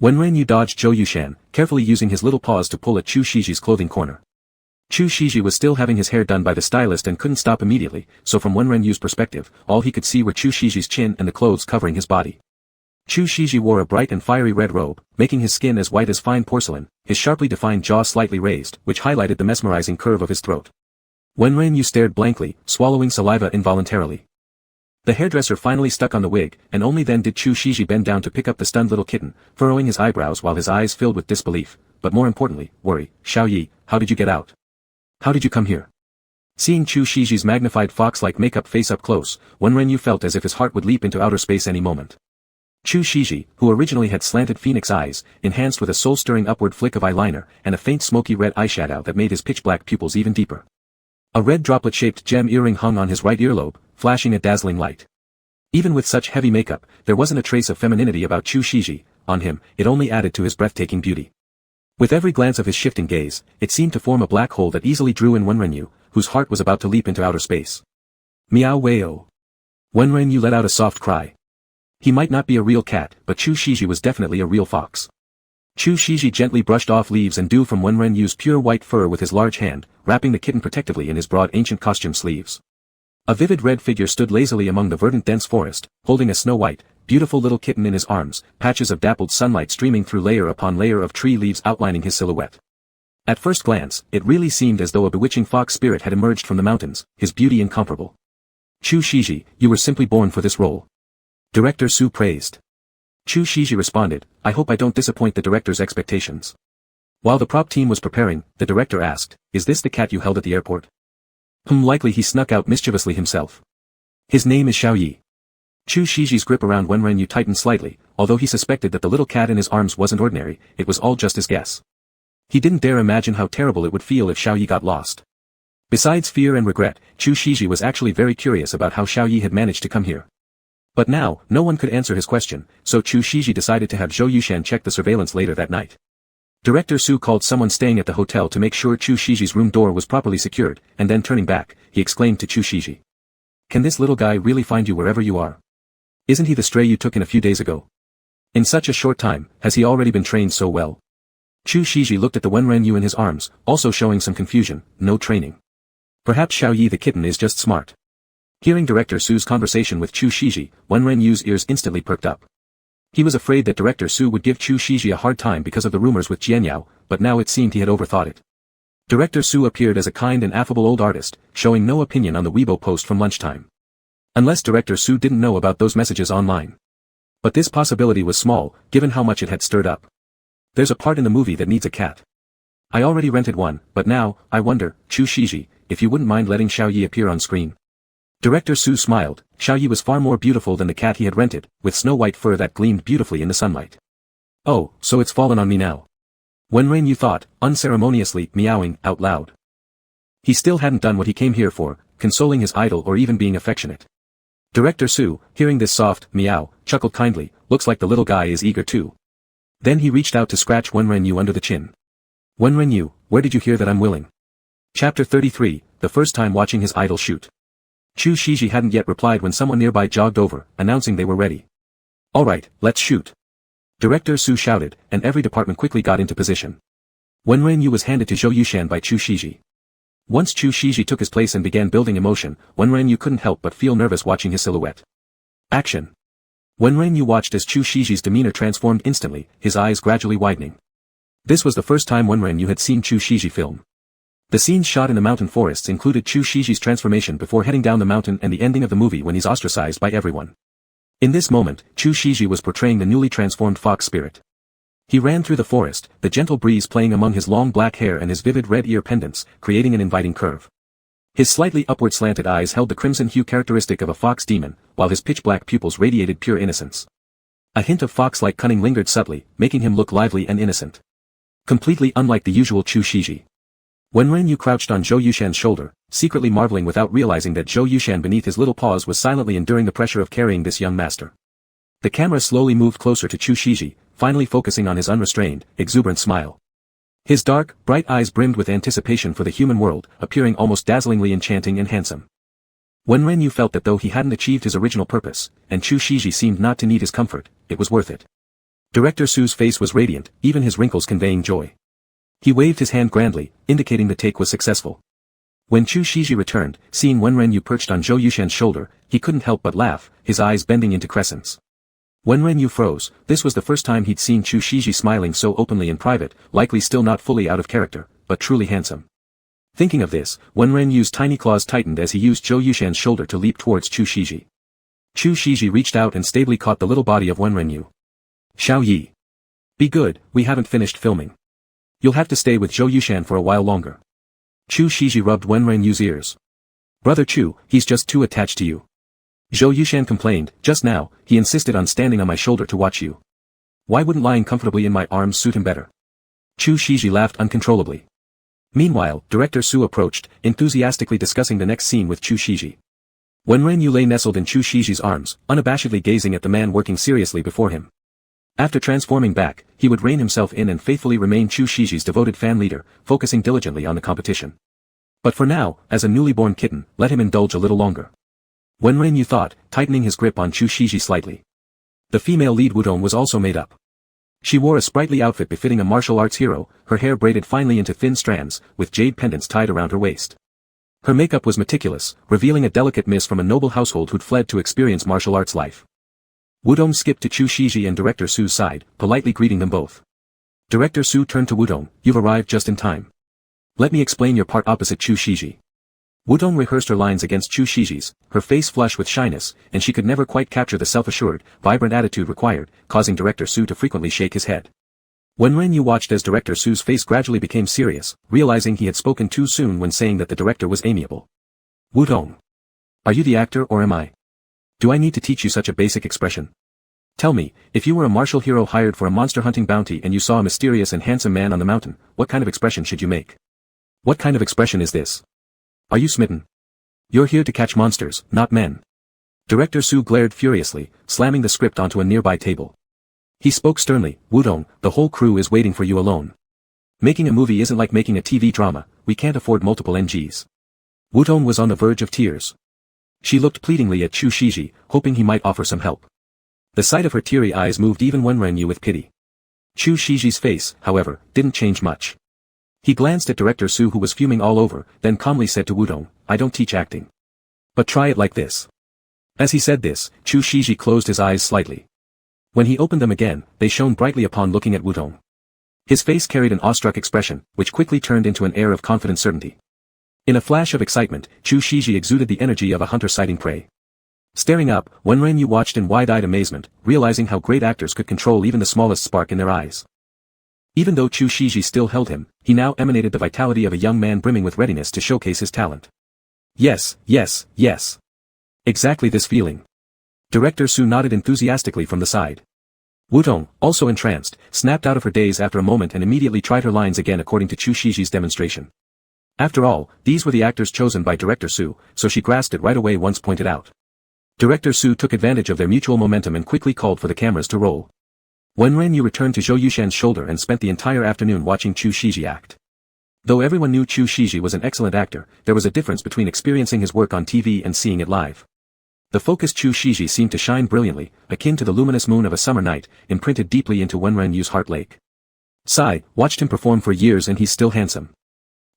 Wenren Yu dodged Zhou Yushan, carefully using his little paws to pull at Chu Shiji's clothing corner. Chu Shiji was still having his hair done by the stylist and couldn't stop immediately, so from Wenren Yu's perspective, all he could see were Chu Shiji's chin and the clothes covering his body. Chu Shiji wore a bright and fiery red robe, making his skin as white as fine porcelain, his sharply defined jaw slightly raised, which highlighted the mesmerizing curve of his throat. Wenren Yu stared blankly, swallowing saliva involuntarily. The hairdresser finally stuck on the wig, and only then did Chu Shiji bend down to pick up the stunned little kitten, furrowing his eyebrows while his eyes filled with disbelief, but more importantly, worry. Xiaoyi, how did you get out? How did you come here? Seeing Chu Shiji's magnified fox-like makeup face up close, Wenren Yu felt as if his heart would leap into outer space any moment. Chu Shiji, who originally had slanted phoenix eyes, enhanced with a soul-stirring upward flick of eyeliner, and a faint smoky red eyeshadow that made his pitch-black pupils even deeper. A red droplet-shaped gem earring hung on his right earlobe, flashing a dazzling light. Even with such heavy makeup, there wasn't a trace of femininity about Chu Shiji. On him, it only added to his breathtaking beauty. With every glance of his shifting gaze, it seemed to form a black hole that easily drew in Wenrenyu, whose heart was about to leap into outer space. Meow wei-oh. Wenrenyu let out a soft cry. He might not be a real cat, but Chu Shiji was definitely a real fox. Chu Shiji gently brushed off leaves and dew from Wenrenyu's pure white fur with his large hand, wrapping the kitten protectively in his broad ancient costume sleeves. A vivid red figure stood lazily among the verdant dense forest, holding a snow-white, beautiful little kitten in his arms, patches of dappled sunlight streaming through layer upon layer of tree leaves outlining his silhouette. At first glance, it really seemed as though a bewitching fox spirit had emerged from the mountains, his beauty incomparable. Chu Shiji, you were simply born for this role. Director Su praised. Chu Shiji responded, I hope I don't disappoint the director's expectations. While the prop team was preparing, the director asked, is this the cat you held at the airport? Likely he snuck out mischievously himself. His name is Xiaoyi. Chu Shiji's grip around Wenrenyu tightened slightly, although he suspected that the little cat in his arms wasn't ordinary, it was all just his guess. He didn't dare imagine how terrible it would feel if Xiaoyi got lost. Besides fear and regret, Chu Shiji was actually very curious about how Xiaoyi had managed to come here. But now, no one could answer his question, so Chu Shiji decided to have Zhou Yushan check the surveillance later that night. Director Su called someone staying at the hotel to make sure Chu Shiji's room door was properly secured, and then turning back, he exclaimed to Chu Shiji. Can this little guy really find you wherever you are? Isn't he the stray you took in a few days ago? In such a short time, has he already been trained so well? Chu Shiji looked at the Wenrenyu in his arms, also showing some confusion, no training. Perhaps Xiaoyi the kitten is just smart. Hearing Director Su's conversation with Chu Shiji, Wenrenyu's ears instantly perked up. He was afraid that Director Su would give Chu Shiji a hard time because of the rumors with Jianyao, but now it seemed he had overthought it. Director Su appeared as a kind and affable old artist, showing no opinion on the Weibo post from lunchtime. Unless Director Su didn't know about those messages online. But this possibility was small, given how much it had stirred up. There's a part in the movie that needs a cat. I already rented one, but now, I wonder, Chu Shiji, if you wouldn't mind letting Xiaoyi appear on screen. Director Su smiled. Xiaoyi was far more beautiful than the cat he had rented, with snow-white fur that gleamed beautifully in the sunlight. Oh, so it's fallen on me now. Wenrenyu thought, unceremoniously meowing out loud. He still hadn't done what he came here for, consoling his idol or even being affectionate. Director Su, hearing this soft meow, chuckled kindly, looks like the little guy is eager too. Then he reached out to scratch Wenrenyu under the chin. Wenrenyu, where did you hear that I'm willing? Chapter 33, the first time watching his idol shoot. Chu Shiji hadn't yet replied when someone nearby jogged over, announcing they were ready. Alright, let's shoot. Director Su shouted, and every department quickly got into position. Wenrenyu was handed to Zhou Yushan by Chu Shiji. Once Chu Shiji took his place and began building emotion, Wenrenyu couldn't help but feel nervous watching his silhouette. Action. Wenrenyu watched as Chu Shiji's demeanor transformed instantly, his eyes gradually widening. This was the first time Wenrenyu had seen Chu Shiji film. The scenes shot in the mountain forests included Chu Shiji's transformation before heading down the mountain and the ending of the movie when he's ostracized by everyone. In this moment, Chu Shiji was portraying the newly transformed fox spirit. He ran through the forest, the gentle breeze playing among his long black hair and his vivid red ear pendants, creating an inviting curve. His slightly upward slanted eyes held the crimson hue characteristic of a fox demon, while his pitch-black pupils radiated pure innocence. A hint of fox-like cunning lingered subtly, making him look lively and innocent. Completely unlike the usual Chu Shiji. Wenrenyu crouched on Zhou Yushan's shoulder, secretly marveling without realizing that Zhou Yushan beneath his little paws was silently enduring the pressure of carrying this young master. The camera slowly moved closer to Chu Shiji, finally focusing on his unrestrained, exuberant smile. His dark, bright eyes brimmed with anticipation for the human world, appearing almost dazzlingly enchanting and handsome. Wenrenyu felt that though he hadn't achieved his original purpose, and Chu Shiji seemed not to need his comfort, it was worth it. Director Su's face was radiant, even his wrinkles conveying joy. He waved his hand grandly, indicating the take was successful. When Chu Shiji returned, seeing Wenrenyu perched on Zhou Yushan's shoulder, he couldn't help but laugh, his eyes bending into crescents. Wenrenyu froze. This was the first time he'd seen Chu Shiji smiling so openly in private, likely still not fully out of character, but truly handsome. Thinking of this, Wenrenyu's tiny claws tightened as he used Zhou Yushan's shoulder to leap towards Chu Shiji. Chu Shiji reached out and stably caught the little body of Wenrenyu. Xiaoyi. Be good, we haven't finished filming. You'll have to stay with Zhou Yushan for a while longer. Chu Shiji rubbed Wenrenyu's ears. Brother Chu, he's just too attached to you. Zhou Yushan complained, just now, he insisted on standing on my shoulder to watch you. Why wouldn't lying comfortably in my arms suit him better? Chu Shiji laughed uncontrollably. Meanwhile, Director Su approached, enthusiastically discussing the next scene with Chu Shiji. Wenren Yu lay nestled in Chu Shiji's arms, unabashedly gazing at the man working seriously before him. After transforming back, he would rein himself in and faithfully remain Chu Shiji's devoted fan leader, focusing diligently on the competition. But for now, as a newly born kitten, let him indulge a little longer. Wenren Yu thought, tightening his grip on Chu Shiji slightly. The female lead Wudong was also made up. She wore a sprightly outfit befitting a martial arts hero, her hair braided finely into thin strands, with jade pendants tied around her waist. Her makeup was meticulous, revealing a delicate miss from a noble household who'd fled to experience martial arts life. Wudong skipped to Chu Shiji and Director Su's side, politely greeting them both. Director Su turned to Wudong, you've arrived just in time. Let me explain your part opposite Chu Shiji. Wudong rehearsed her lines against Chu Shiji's, her face flushed with shyness, and she could never quite capture the self-assured, vibrant attitude required, causing Director Su to frequently shake his head. Wenren Yu watched as Director Su's face gradually became serious, realizing he had spoken too soon when saying that the director was amiable. Wudong. Are you the actor or am I? Do I need to teach you such a basic expression? Tell me, if you were a martial hero hired for a monster hunting bounty and you saw a mysterious and handsome man on the mountain, what kind of expression should you make? What kind of expression is this? Are you smitten? You're here to catch monsters, not men. Director Su glared furiously, slamming the script onto a nearby table. He spoke sternly, Wudong, the whole crew is waiting for you alone. Making a movie isn't like making a TV drama, we can't afford multiple NGs. Wudong was on the verge of tears. She looked pleadingly at Chu Shiji, hoping he might offer some help. The sight of her teary eyes moved even Wenren Yu with pity. Chu Shiji's face, however, didn't change much. He glanced at Director Su who was fuming all over, then calmly said to Wudong, I don't teach acting. But try it like this. As he said this, Chu Shiji closed his eyes slightly. When he opened them again, they shone brightly upon looking at Wudong. His face carried an awestruck expression, which quickly turned into an air of confident certainty. In a flash of excitement, Chu Shiji exuded the energy of a hunter sighting prey. Staring up, Wenren Yu watched in wide-eyed amazement, realizing how great actors could control even the smallest spark in their eyes. Even though Chu Shiji still held him, he now emanated the vitality of a young man brimming with readiness to showcase his talent. Yes, yes, yes. Exactly this feeling. Director Su nodded enthusiastically from the side. Wudong, also entranced, snapped out of her daze after a moment and immediately tried her lines again according to Chu Shiji's demonstration. After all, these were the actors chosen by Director Su, so she grasped it right away once pointed out. Director Su took advantage of their mutual momentum and quickly called for the cameras to roll. Wenren Yu returned to Zhou Yushan's shoulder and spent the entire afternoon watching Chu Shiji act. Though everyone knew Chu Shiji was an excellent actor, there was a difference between experiencing his work on TV and seeing it live. The focused Chu Shiji seemed to shine brilliantly, akin to the luminous moon of a summer night, imprinted deeply into Wenren Yu's heart lake. Sai watched him perform for years and he's still handsome.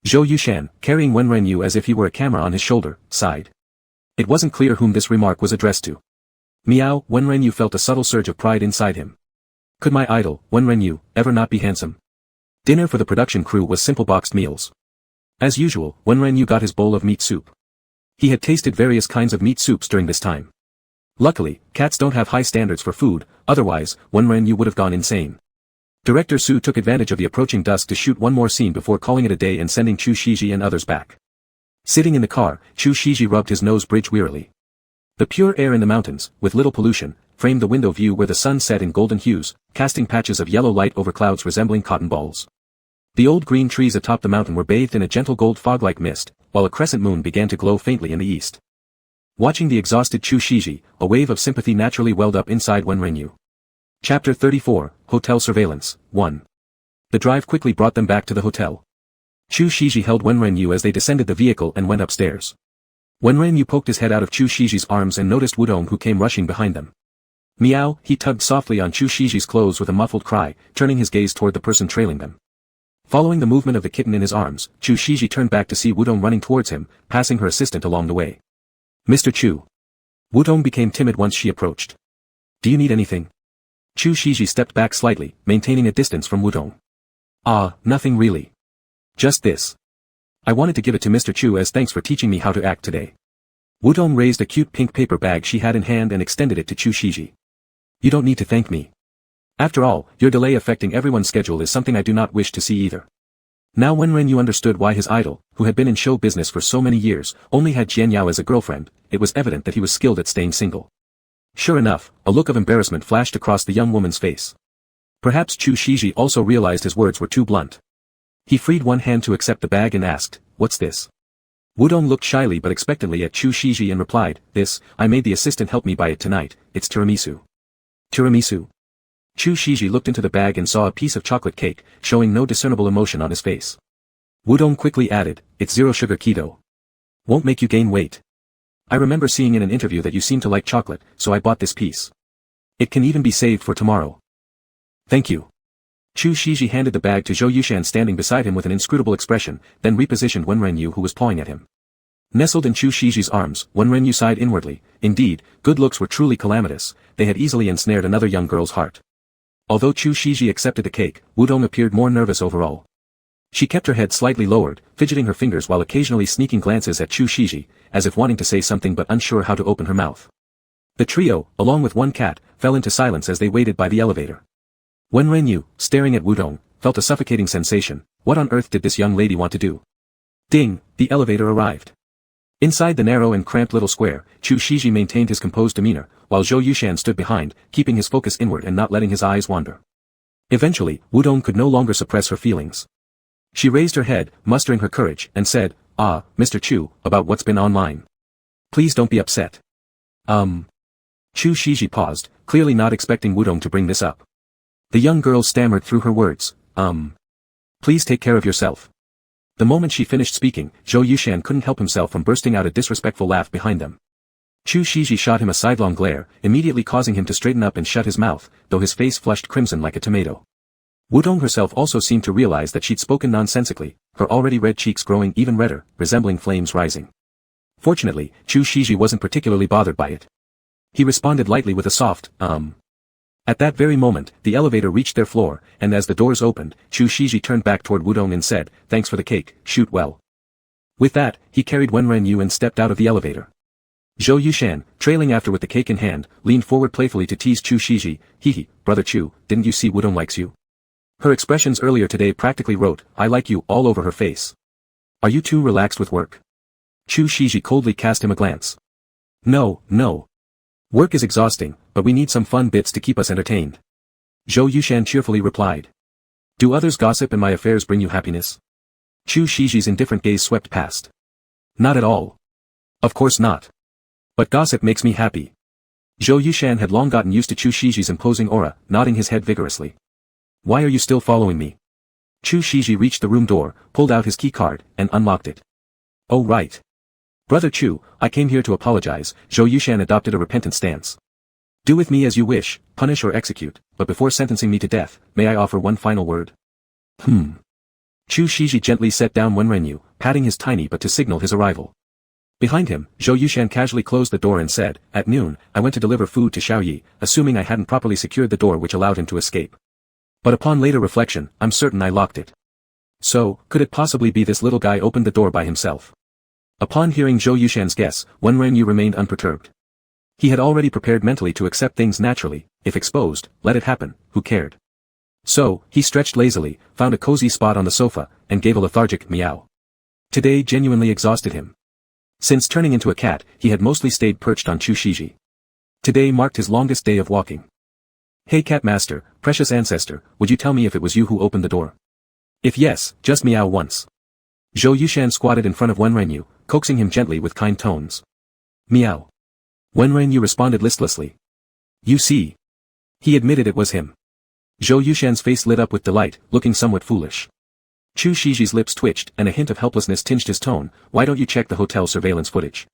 Zhou Yushan, carrying Wenren Yu as if he were a camera on his shoulder, sighed. It wasn't clear whom this remark was addressed to. Meow, Wenren Yu felt a subtle surge of pride inside him. Could my idol, Wenren Yu, ever not be handsome? Dinner for the production crew was simple boxed meals. As usual, Wenren Yu got his bowl of meat soup. He had tasted various kinds of meat soups during this time. Luckily, cats don't have high standards for food, otherwise, Wenren Yu would have gone insane. Director Su took advantage of the approaching dusk to shoot one more scene before calling it a day and sending Chu Shiji and others back. Sitting in the car, Chu Shiji rubbed his nose bridge wearily. The pure air in the mountains, with little pollution, framed the window view where the sun set in golden hues, casting patches of yellow light over clouds resembling cotton balls. The old green trees atop the mountain were bathed in a gentle gold fog-like mist, while a crescent moon began to glow faintly in the east. Watching the exhausted Chu Shiji, a wave of sympathy naturally welled up inside Wenren Yu. Chapter 34, Hotel Surveillance, 1. The drive quickly brought them back to the hotel. Chu Shiji held Wenren Yu as they descended the vehicle and went upstairs. Wenren Yu poked his head out of Chu Shiji's arms and noticed Wudong who came rushing behind them. Meow, he tugged softly on Chu Shiji's clothes with a muffled cry, turning his gaze toward the person trailing them. Following the movement of the kitten in his arms, Chu Shiji turned back to see Wudong running towards him, passing her assistant along the way. Mr. Chu. Wudong became timid once she approached. Do you need anything? Chu Shiji stepped back slightly, maintaining a distance from Wudong. Ah, nothing really. Just this. I wanted to give it to Mr. Chu as thanks for teaching me how to act today. Wudong raised a cute pink paper bag she had in hand and extended it to Chu Shiji. You don't need to thank me. After all, your delay affecting everyone's schedule is something I do not wish to see either. Now when Renyu understood why his idol, who had been in show business for so many years, only had Jian Yao as a girlfriend, it was evident that he was skilled at staying single. Sure enough, a look of embarrassment flashed across the young woman's face. Perhaps Chu Shiji also realized his words were too blunt. He freed one hand to accept the bag and asked, "What's this?" Wudong looked shyly but expectantly at Chu Shiji and replied, "This, I made the assistant help me buy it tonight, it's tiramisu." Tiramisu? Chu Shiji looked into the bag and saw a piece of chocolate cake, showing no discernible emotion on his face. Wudong quickly added, "It's zero sugar keto. Won't make you gain weight. I remember seeing in an interview that you seem to like chocolate, so I bought this piece. It can even be saved for tomorrow." "Thank you." Chu Shiji handed the bag to Zhou Yushan standing beside him with an inscrutable expression, then repositioned Wen Renyu who was pawing at him. Nestled in Chu Shiji's arms, Wen Renyu sighed inwardly. Indeed, good looks were truly calamitous, they had easily ensnared another young girl's heart. Although Chu Shiji accepted the cake, Wudong appeared more nervous overall. She kept her head slightly lowered, fidgeting her fingers while occasionally sneaking glances at Chu Shiji, as if wanting to say something but unsure how to open her mouth. The trio, along with one cat, fell into silence as they waited by the elevator. Wen Renyu, staring at Wudong, felt a suffocating sensation. What on earth did this young lady want to do? Ding, the elevator arrived. Inside the narrow and cramped little square, Chu Shiji maintained his composed demeanor, while Zhou Yushan stood behind, keeping his focus inward and not letting his eyes wander. Eventually, Wudong could no longer suppress her feelings. She raised her head, mustering her courage, and said, "Ah, Mr. Chu, about what's been online. Please don't be upset." Chu Shiji paused, clearly not expecting Wudong to bring this up. The young girl stammered through her words, Please take care of yourself." The moment she finished speaking, Zhou Yushan couldn't help himself from bursting out a disrespectful laugh behind them. Chu Shiji shot him a sidelong glare, immediately causing him to straighten up and shut his mouth, though his face flushed crimson like a tomato. Wudong herself also seemed to realize that she'd spoken nonsensically, her already red cheeks growing even redder, resembling flames rising. Fortunately, Chu Shiji wasn't particularly bothered by it. He responded lightly with a soft, At that very moment, the elevator reached their floor, and as the doors opened, Chu Shiji turned back toward Wudong and said, "Thanks for the cake, shoot well." With that, he carried Wen Renyu and stepped out of the elevator. Zhou Yushan, trailing after with the cake in hand, leaned forward playfully to tease Chu Shiji. "Hehe, brother Chu, didn't you see Wudong likes you?" Her expressions earlier today practically wrote, "I like you," all over her face. "Are you too relaxed with work?" Chu Shiji coldly cast him a glance. No. Work is exhausting, but we need some fun bits to keep us entertained." Zhou Yushan cheerfully replied. "Do others gossip and my affairs bring you happiness?" Chu Shiji's indifferent gaze swept past. "Not at all. Of course not. But gossip makes me happy." Zhou Yushan had long gotten used to Chu Shiji's imposing aura, nodding his head vigorously. "Why are you still following me?" Chu Shiji reached the room door, pulled out his key card, and unlocked it. "Oh right. Brother Chu, I came here to apologize." Zhou Yushan adopted a repentant stance. "Do with me as you wish, punish or execute, but before sentencing me to death, may I offer one final word?" Chu Shiji gently set down Wen Renyu, patting his tiny butt to signal his arrival. Behind him, Zhou Yushan casually closed the door and said, "At noon, I went to deliver food to Xiaoyi, assuming I hadn't properly secured the door which allowed him to escape. But upon later reflection, I'm certain I locked it. So, could it possibly be this little guy opened the door by himself?" Upon hearing Zhou Yushan's guess, Wen Renyu remained unperturbed. He had already prepared mentally to accept things naturally. If exposed, let it happen, who cared? So, he stretched lazily, found a cozy spot on the sofa, and gave a lethargic meow. Today genuinely exhausted him. Since turning into a cat, he had mostly stayed perched on Chu Shiji. Today marked his longest day of walking. "Hey cat master, precious ancestor, would you tell me if it was you who opened the door? If yes, just meow once." Zhou Yushan squatted in front of Wen Renyu, coaxing him gently with kind tones. "Meow." Wen Renyu responded listlessly. "You see." He admitted it was him. Zhou Yushan's face lit up with delight, looking somewhat foolish. Chu Shiji's lips twitched, and a hint of helplessness tinged his tone. "Why don't you check the hotel surveillance footage?"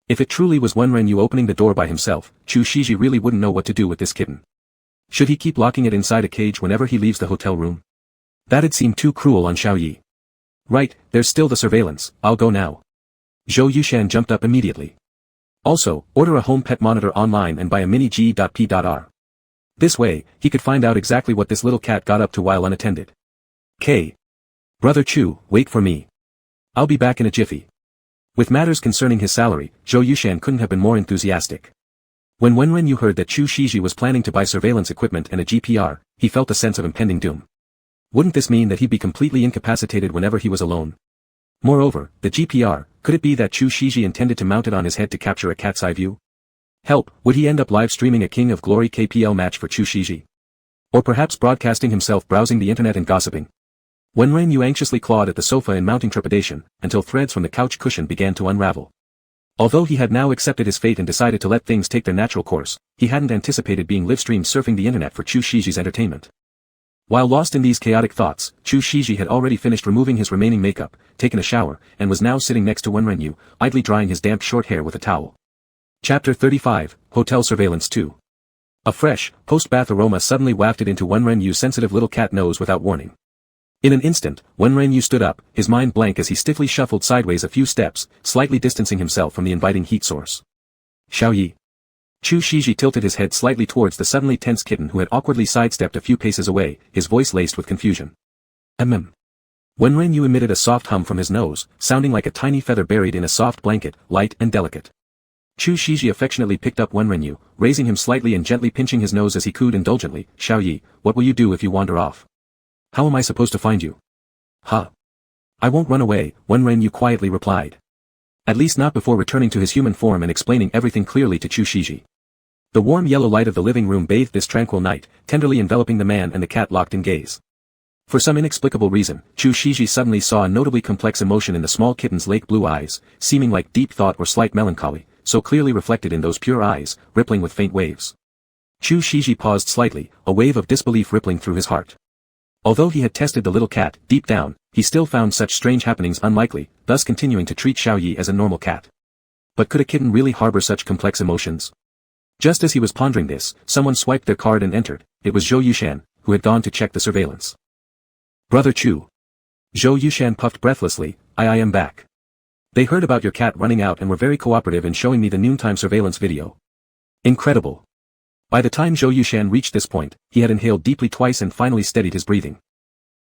If it truly was Wen Renyu opening the door by himself, Chu Shiji really wouldn't know what to do with this kitten. Should he keep locking it inside a cage whenever he leaves the hotel room? That'd seem too cruel on Xiaoyi. "Right, there's still the surveillance, I'll go now." Zhou Yushan jumped up immediately. "Also, order a home pet monitor online and buy a mini G.P.R. This way, he could find out exactly what this little cat got up to while unattended." Brother Chu, wait for me. I'll be back in a jiffy." With matters concerning his salary, Zhou Yushan couldn't have been more enthusiastic. When Wen Renyu heard that Chu Shiji was planning to buy surveillance equipment and a GPR, he felt a sense of impending doom. Wouldn't this mean that he'd be completely incapacitated whenever he was alone? Moreover, the GPR, could it be that Chu Shiji intended to mount it on his head to capture a cat's eye view? Help, would he end up live streaming a King of Glory KPL match for Chu Shiji? Or perhaps broadcasting himself browsing the internet and gossiping? Wenren anxiously clawed at the sofa in mounting trepidation, until threads from the couch cushion began to unravel. Although he had now accepted his fate and decided to let things take their natural course, he hadn't anticipated being live-streamed surfing the internet for Chu Shiji's entertainment. While lost in these chaotic thoughts, Chu Shiji had already finished removing his remaining makeup, taken a shower, and was now sitting next to Wenren, idly drying his damp short hair with a towel. Chapter 35, Hotel Surveillance 2. A fresh, post-bath aroma suddenly wafted into Wenren's sensitive little cat nose without warning. In an instant, Wenren stood up, his mind blank as he stiffly shuffled sideways a few steps, slightly distancing himself from the inviting heat source. Xiaoyi. Chu Shiji tilted his head slightly towards the suddenly tense kitten who had awkwardly sidestepped a few paces away, his voice laced with confusion. Wenren emitted a soft hum from his nose, sounding like a tiny feather buried in a soft blanket, light and delicate. Chu Shiji affectionately picked up Wenren, raising him slightly and gently pinching his nose as he cooed indulgently, Xiaoyi, what will you do if you wander off? How am I supposed to find you? Huh. I won't run away, Wenren quietly replied. At least not before returning to his human form and explaining everything clearly to Chu Shiji. The warm yellow light of the living room bathed this tranquil night, tenderly enveloping the man and the cat locked in gaze. For some inexplicable reason, Chu Shiji suddenly saw a notably complex emotion in the small kitten's lake blue eyes, seeming like deep thought or slight melancholy, so clearly reflected in those pure eyes, rippling with faint waves. Chu Shiji paused slightly, a wave of disbelief rippling through his heart. Although he had tested the little cat, deep down, he still found such strange happenings unlikely, thus continuing to treat Xiaoyi as a normal cat. But could a kitten really harbor such complex emotions? Just as he was pondering this, someone swiped their card and entered. It was Zhou Yushan, who had gone to check the surveillance. Brother Chu. Zhou Yushan puffed breathlessly, I am back. They heard about your cat running out and were very cooperative in showing me the noontime surveillance video. Incredible. By the time Zhou Yushan reached this point, he had inhaled deeply twice and finally steadied his breathing.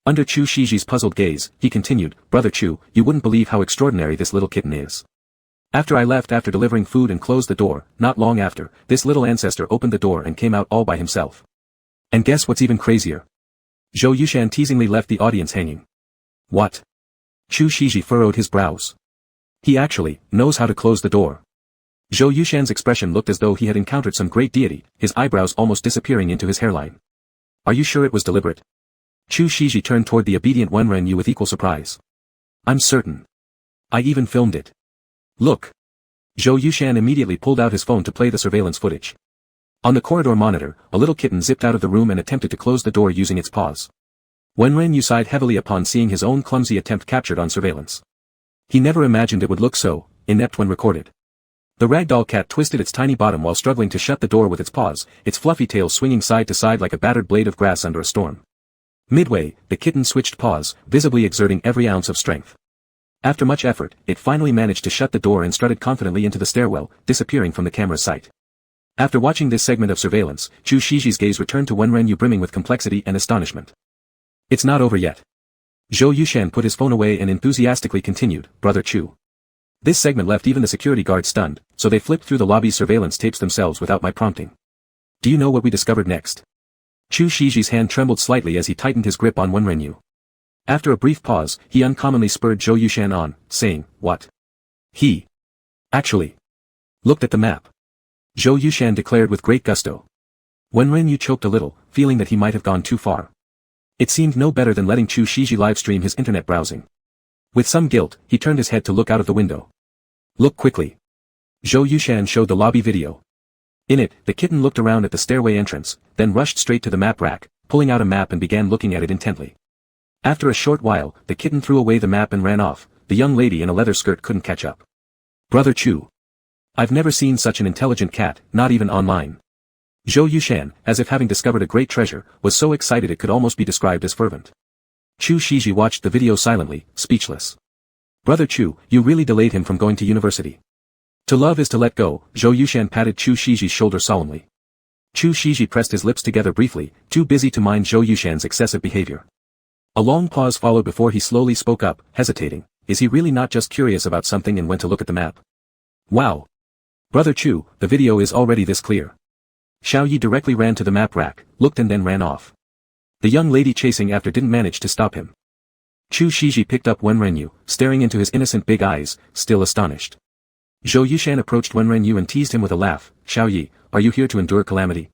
Under Chu Shiji's puzzled gaze, he continued, Brother Chu, you wouldn't believe how extraordinary this little kitten is. After I left after delivering food and closed the door, not long after, this little ancestor opened the door and came out all by himself. And guess what's even crazier? Zhou Yushan teasingly left the audience hanging. What? Chu Shiji furrowed his brows. He actually knows how to close the door. Zhou Yushan's expression looked as though he had encountered some great deity, his eyebrows almost disappearing into his hairline. Are you sure it was deliberate? Chu Shiji turned toward the obedient Wenren with equal surprise. I'm certain. I even filmed it. Look. Zhou Yushan immediately pulled out his phone to play the surveillance footage. On the corridor monitor, a little kitten zipped out of the room and attempted to close the door using its paws. Wenren sighed heavily upon seeing his own clumsy attempt captured on surveillance. He never imagined it would look so inept when recorded. The ragdoll cat twisted its tiny bottom while struggling to shut the door with its paws, its fluffy tail swinging side to side like a battered blade of grass under a storm. Midway, the kitten switched paws, visibly exerting every ounce of strength. After much effort, it finally managed to shut the door and strutted confidently into the stairwell, disappearing from the camera's sight. After watching this segment of surveillance, Chu Shiji's gaze returned to Wenren brimming with complexity and astonishment. It's not over yet. Zhou Yushan put his phone away and enthusiastically continued, Brother Chu. This segment left even the security guard stunned, so they flipped through the lobby's surveillance tapes themselves without my prompting. Do you know what we discovered next? Chu Shiji's hand trembled slightly as he tightened his grip on Wenren. After a brief pause, he uncommonly spurred Zhou Yushan on, saying, What? He actually looked at the map. Zhou Yushan declared with great gusto. Wenren choked a little, feeling that he might have gone too far. It seemed no better than letting Chu Shiji livestream his internet browsing. With some guilt, he turned his head to look out of the window. Look quickly. Zhou Yushan showed the lobby video. In it, the kitten looked around at the stairway entrance, then rushed straight to the map rack, pulling out a map and began looking at it intently. After a short while, the kitten threw away the map and ran off. The young lady in a leather skirt couldn't catch up. Brother Chu. I've never seen such an intelligent cat, not even online. Zhou Yushan, as if having discovered a great treasure, was so excited it could almost be described as fervent. Chu Shiji watched the video silently, speechless. Brother Chu, you really delayed him from going to university. To love is to let go, Zhou Yushan patted Chu Shiji's shoulder solemnly. Chu Shiji pressed his lips together briefly, too busy to mind Zhou Yushan's excessive behavior. A long pause followed before he slowly spoke up, hesitating. Is he really not just curious about something and went to look at the map? Wow. Brother Chu, the video is already this clear. Xiaoyi directly ran to the map rack, looked and then ran off. The young lady chasing after didn't manage to stop him. Chu Shiji picked up Wen Renyu, staring into his innocent big eyes, still astonished. Zhou Yushan approached Wen Renyu and teased him with a laugh. Xiao Yi, are you here to endure calamity?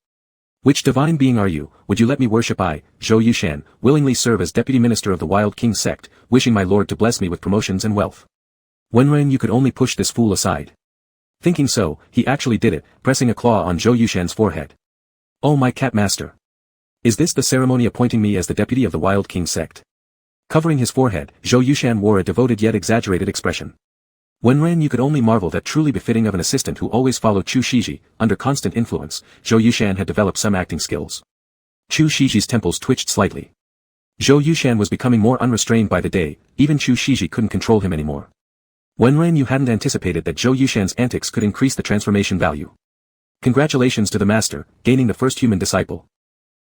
Which divine being are you? Would you let me worship I, Zhou Yushan, willingly serve as deputy minister of the Wild King sect, wishing my lord to bless me with promotions and wealth? Wen Renyu could only push this fool aside. Thinking so, he actually did it, pressing a claw on Zhou Yushan's forehead. Oh my cat master! Is this the ceremony appointing me as the deputy of the Wild King sect? Covering his forehead, Zhou Yushan wore a devoted yet exaggerated expression. Wen Renyu could only marvel that truly befitting of an assistant who always followed Chu Shiji, under constant influence, Zhou Yushan had developed some acting skills. Chu Shiji's temples twitched slightly. Zhou Yushan was becoming more unrestrained by the day, even Chu Shiji couldn't control him anymore. Wen Renyu hadn't anticipated that Zhou Yushan's antics could increase the transformation value. Congratulations to the master, gaining the first human disciple.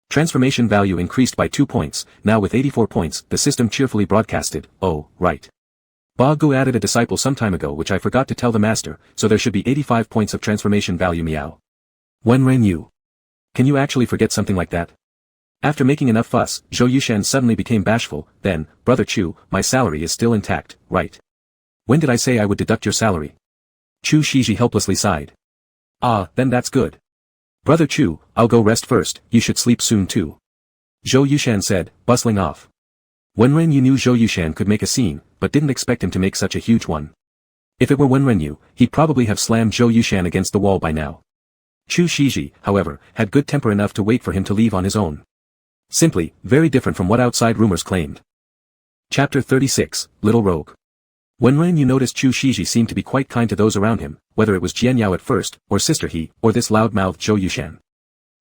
Transformation value increased by 2 points, now with 84 points, the system cheerfully broadcasted, oh, right. Ba Gu added a disciple some time ago which I forgot to tell the master, so there should be 85 points of transformation value meow. Wen Renyu. Can you actually forget something like that? After making enough fuss, Zhou Yushan suddenly became bashful, then, Brother Chu, my salary is still intact, right? When did I say I would deduct your salary? Chu Shiji helplessly sighed. Ah, then that's good. Brother Chu, I'll go rest first, you should sleep soon too. Zhou Yushan said, bustling off. Wen Renyu knew Zhou Yushan could make a scene, but didn't expect him to make such a huge one. If it were Wen Renyu, he'd probably have slammed Zhou Yushan against the wall by now. Chu Shiji, however, had good temper enough to wait for him to leave on his own. Simply, very different from what outside rumors claimed. Chapter 36, Little Rogue. Wen Renyu noticed Chu Shiji seemed to be quite kind to those around him, whether it was Jian Yao at first, or Sister He, or this loud-mouthed Zhou Yushan.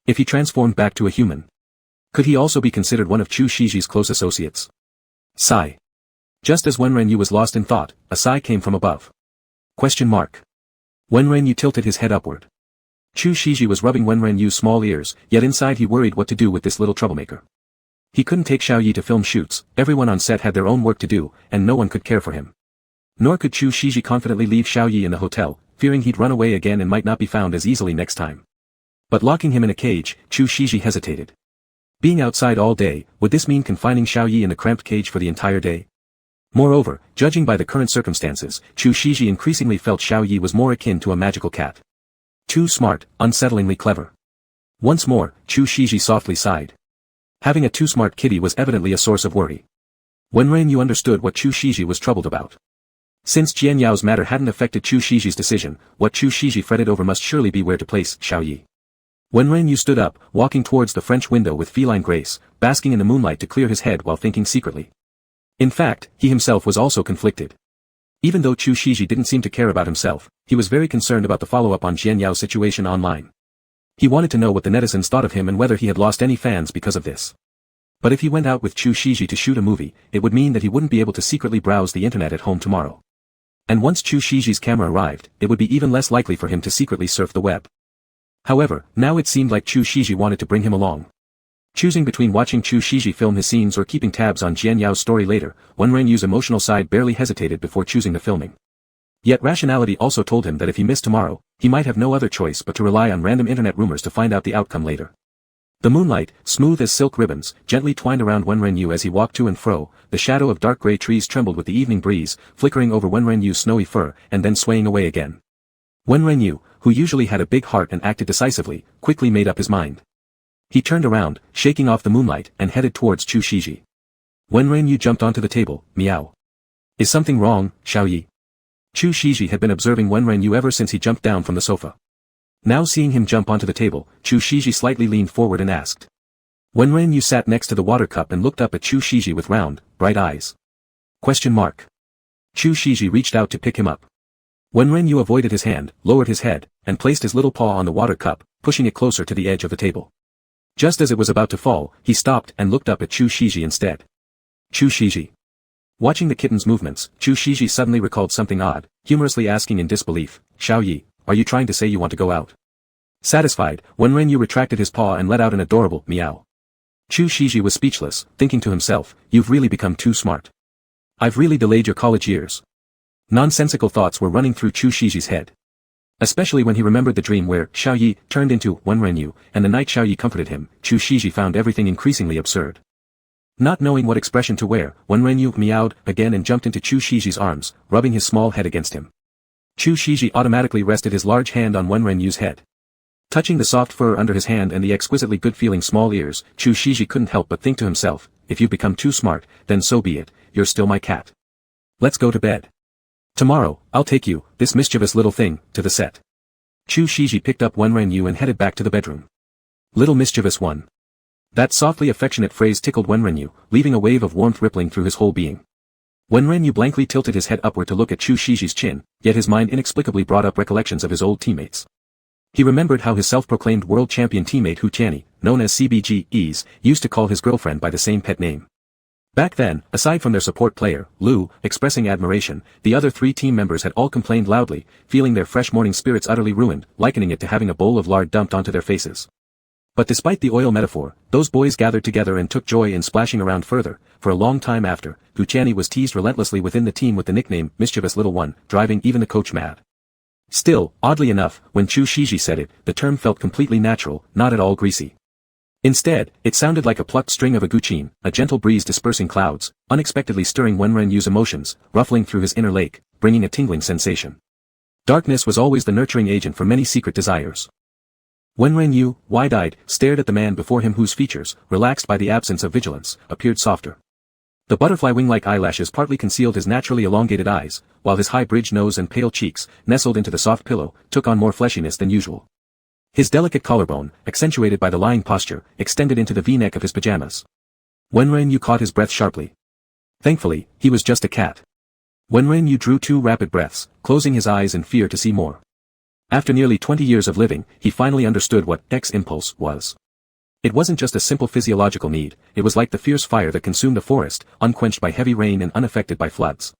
If he transformed back to a human, could he also be considered one of Chu Shiji's close associates? Sigh. Just as Wen Renyu was lost in thought, a sigh came from above. Question mark. Wen Renyu tilted his head upward. Chu Shiji was rubbing Wen Renyu's small ears, yet inside he worried what to do with this little troublemaker. He couldn't take Xiao Yi to film shoots, everyone on set had their own work to do, and no one could care for him. Nor could Chu Shiji confidently leave Xiao Yi in the hotel, fearing he'd run away again and might not be found as easily next time. But locking him in a cage, Chu Shiji hesitated. Being outside all day, would this mean confining Xiao Yi in the cramped cage for the entire day? Moreover, judging by the current circumstances, Chu Shiji increasingly felt Xiao Yi was more akin to a magical cat. Too smart, unsettlingly clever. Once more, Chu Shiji softly sighed. Having a too smart kitty was evidently a source of worry. Wen Renyu understood what Chu Shiji was troubled about. Since Jian Yao's matter hadn't affected Chu Shiji's decision, what Chu Shiji fretted over must surely be where to place Xiao Yi. Wen Renyu stood up, walking towards the French window with feline grace, basking in the moonlight to clear his head while thinking secretly. In fact, he himself was also conflicted. Even though Chu Shiji didn't seem to care about himself, he was very concerned about the follow-up on Jian Yao's situation online. He wanted to know what the netizens thought of him and whether he had lost any fans because of this. But if he went out with Chu Shiji to shoot a movie, it would mean that he wouldn't be able to secretly browse the internet at home tomorrow. And once Chu Shiji's camera arrived, it would be even less likely for him to secretly surf the web. However, now it seemed like Chu Shiji wanted to bring him along. Choosing between watching Chu Shiji film his scenes or keeping tabs on Jian Yao's story later, Wen Renyu's emotional side barely hesitated before choosing the filming. Yet rationality also told him that if he missed tomorrow, he might have no other choice but to rely on random internet rumors to find out the outcome later. The moonlight, smooth as silk ribbons, gently twined around Wen Renyu as he walked to and fro, the shadow of dark gray trees trembled with the evening breeze, flickering over Wen Renyu's snowy fur, and then swaying away again. Wen Renyu, who usually had a big heart and acted decisively, quickly made up his mind. He turned around, shaking off the moonlight, and headed towards Chu Shiji. Wen Renyu jumped onto the table, meow. Is something wrong, Xiao Yi? Chu Shiji had been observing Wen Renyu ever since he jumped down from the sofa. Now seeing him jump onto the table, Chu Shiji slightly leaned forward and asked. Wen Renyu sat next to the water cup and looked up at Chu Shiji with round, bright eyes. Question mark. Chu Shiji reached out to pick him up. Wen Renyu avoided his hand, lowered his head, and placed his little paw on the water cup, pushing it closer to the edge of the table. Just as it was about to fall, he stopped and looked up at Chu Shiji instead. Chu Shiji. Watching the kitten's movements, Chu Shiji suddenly recalled something odd, humorously asking in disbelief, Xiao Yi, are you trying to say you want to go out? Satisfied, Wen Renyu retracted his paw and let out an adorable meow. Chu Shiji was speechless, thinking to himself, you've really become too smart. I've really delayed your college years. Nonsensical thoughts were running through Chu Shiji's head. Especially when he remembered the dream where Xiao Yi turned into Wen Renyu, and the night Xiao Yi comforted him, Chu Shiji found everything increasingly absurd. Not knowing what expression to wear, Wenren meowed again and jumped into Chu Shiji's arms, rubbing his small head against him. Chu Shiji automatically rested his large hand on Wenrenyu's head. Touching the soft fur under his hand and the exquisitely good-feeling small ears, Chu Shiji couldn't help but think to himself, if you've become too smart, then so be it, you're still my cat. Let's go to bed. Tomorrow, I'll take you, this mischievous little thing, to the set. Chu Shiji picked up Wenrenyu and headed back to the bedroom. Little mischievous one. That softly affectionate phrase tickled Wenrenyu, leaving a wave of warmth rippling through his whole being. Wenrenyu blankly tilted his head upward to look at Chu Shiji's chin, yet his mind inexplicably brought up recollections of his old teammates. He remembered how his self-proclaimed world champion teammate Hu Tianyi, known as CBGEs, used to call his girlfriend by the same pet name. Back then, aside from their support player, Lu, expressing admiration, the other 3 team members had all complained loudly, feeling their fresh morning spirits utterly ruined, likening it to having a bowl of lard dumped onto their faces. But despite the oil metaphor, those boys gathered together and took joy in splashing around further. For a long time after, Hu Tianyi was teased relentlessly within the team with the nickname, Mischievous Little One, driving even the coach mad. Still, oddly enough, when Chu Shiji said it, the term felt completely natural, not at all greasy. Instead, it sounded like a plucked string of a guqin, a gentle breeze dispersing clouds, unexpectedly stirring Wenrenyu's emotions, ruffling through his inner lake, bringing a tingling sensation. Darkness was always the nurturing agent for many secret desires. Wenrenyu, wide-eyed, stared at the man before him whose features, relaxed by the absence of vigilance, appeared softer. The butterfly wing-like eyelashes partly concealed his naturally elongated eyes, while his high-bridged nose and pale cheeks, nestled into the soft pillow, took on more fleshiness than usual. His delicate collarbone, accentuated by the lying posture, extended into the V-neck of his pajamas. Wenrenyu caught his breath sharply. Thankfully, he was just a cat. Wenrenyu drew 2 rapid breaths, closing his eyes in fear to see more. After nearly 20 years of living, he finally understood what X-impulse was. It wasn't just a simple physiological need, it was like the fierce fire that consumed a forest, unquenched by heavy rain and unaffected by floods.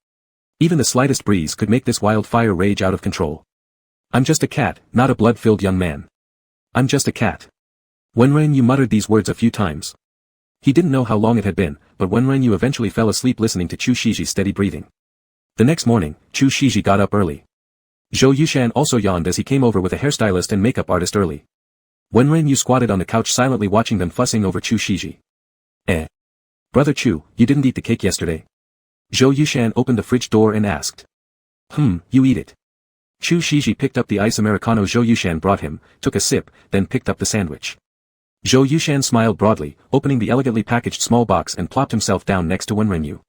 Even the slightest breeze could make this wildfire rage out of control. I'm just a cat, not a blood-filled young man. I'm just a cat. Wenrenyu muttered these words a few times. He didn't know how long it had been, but Wenrenyu eventually fell asleep listening to Chu Shiji's steady breathing. The next morning, Chu Shiji got up early. Zhou Yushan also yawned as he came over with a hairstylist and makeup artist early. Wenrenyu squatted on the couch silently watching them fussing over Chu Shiji. Brother Chu, you didn't eat the cake yesterday? Zhou Yushan opened the fridge door and asked. You eat it. Chu Shiji picked up the ice Americano Zhou Yushan brought him, took a sip, then picked up the sandwich. Zhou Yushan smiled broadly, opening the elegantly packaged small box and plopped himself down next to Wenrenyu.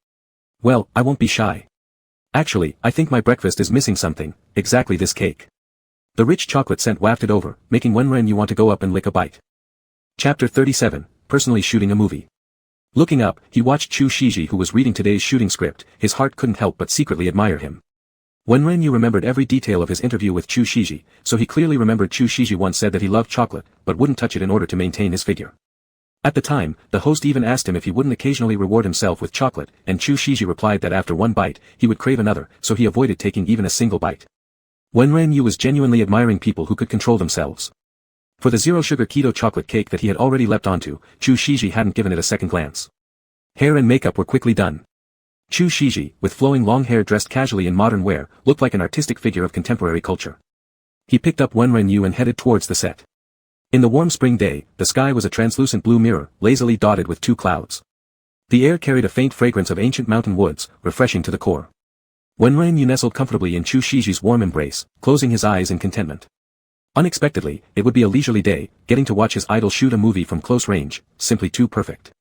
Well, I won't be shy. Actually, I think my breakfast is missing something, exactly this cake. The rich chocolate scent wafted over, making Wenrenyu want to go up and lick a bite. Chapter 37, Personally Shooting a Movie. Looking up, he watched Chu Shiji who was reading today's shooting script, his heart couldn't help but secretly admire him. Wenrenyu remembered every detail of his interview with Chu Shiji, so he clearly remembered Chu Shiji once said that he loved chocolate, but wouldn't touch it in order to maintain his figure. At the time, the host even asked him if he wouldn't occasionally reward himself with chocolate, and Chu Shiji replied that after one bite, he would crave another, so he avoided taking even a single bite. Wenrenyu was genuinely admiring people who could control themselves. For the zero-sugar keto chocolate cake that he had already leapt onto, Chu Shiji hadn't given it a second glance. Hair and makeup were quickly done. Chu Shiji, with flowing long hair dressed casually in modern wear, looked like an artistic figure of contemporary culture. He picked up Wenrenyu and headed towards the set. In the warm spring day, the sky was a translucent blue mirror, lazily dotted with 2 clouds. The air carried a faint fragrance of ancient mountain woods, refreshing to the core. Wenrenyu nestled comfortably in Chu Shiji's warm embrace, closing his eyes in contentment. Unexpectedly, it would be a leisurely day, getting to watch his idol shoot a movie from close range, simply too perfect.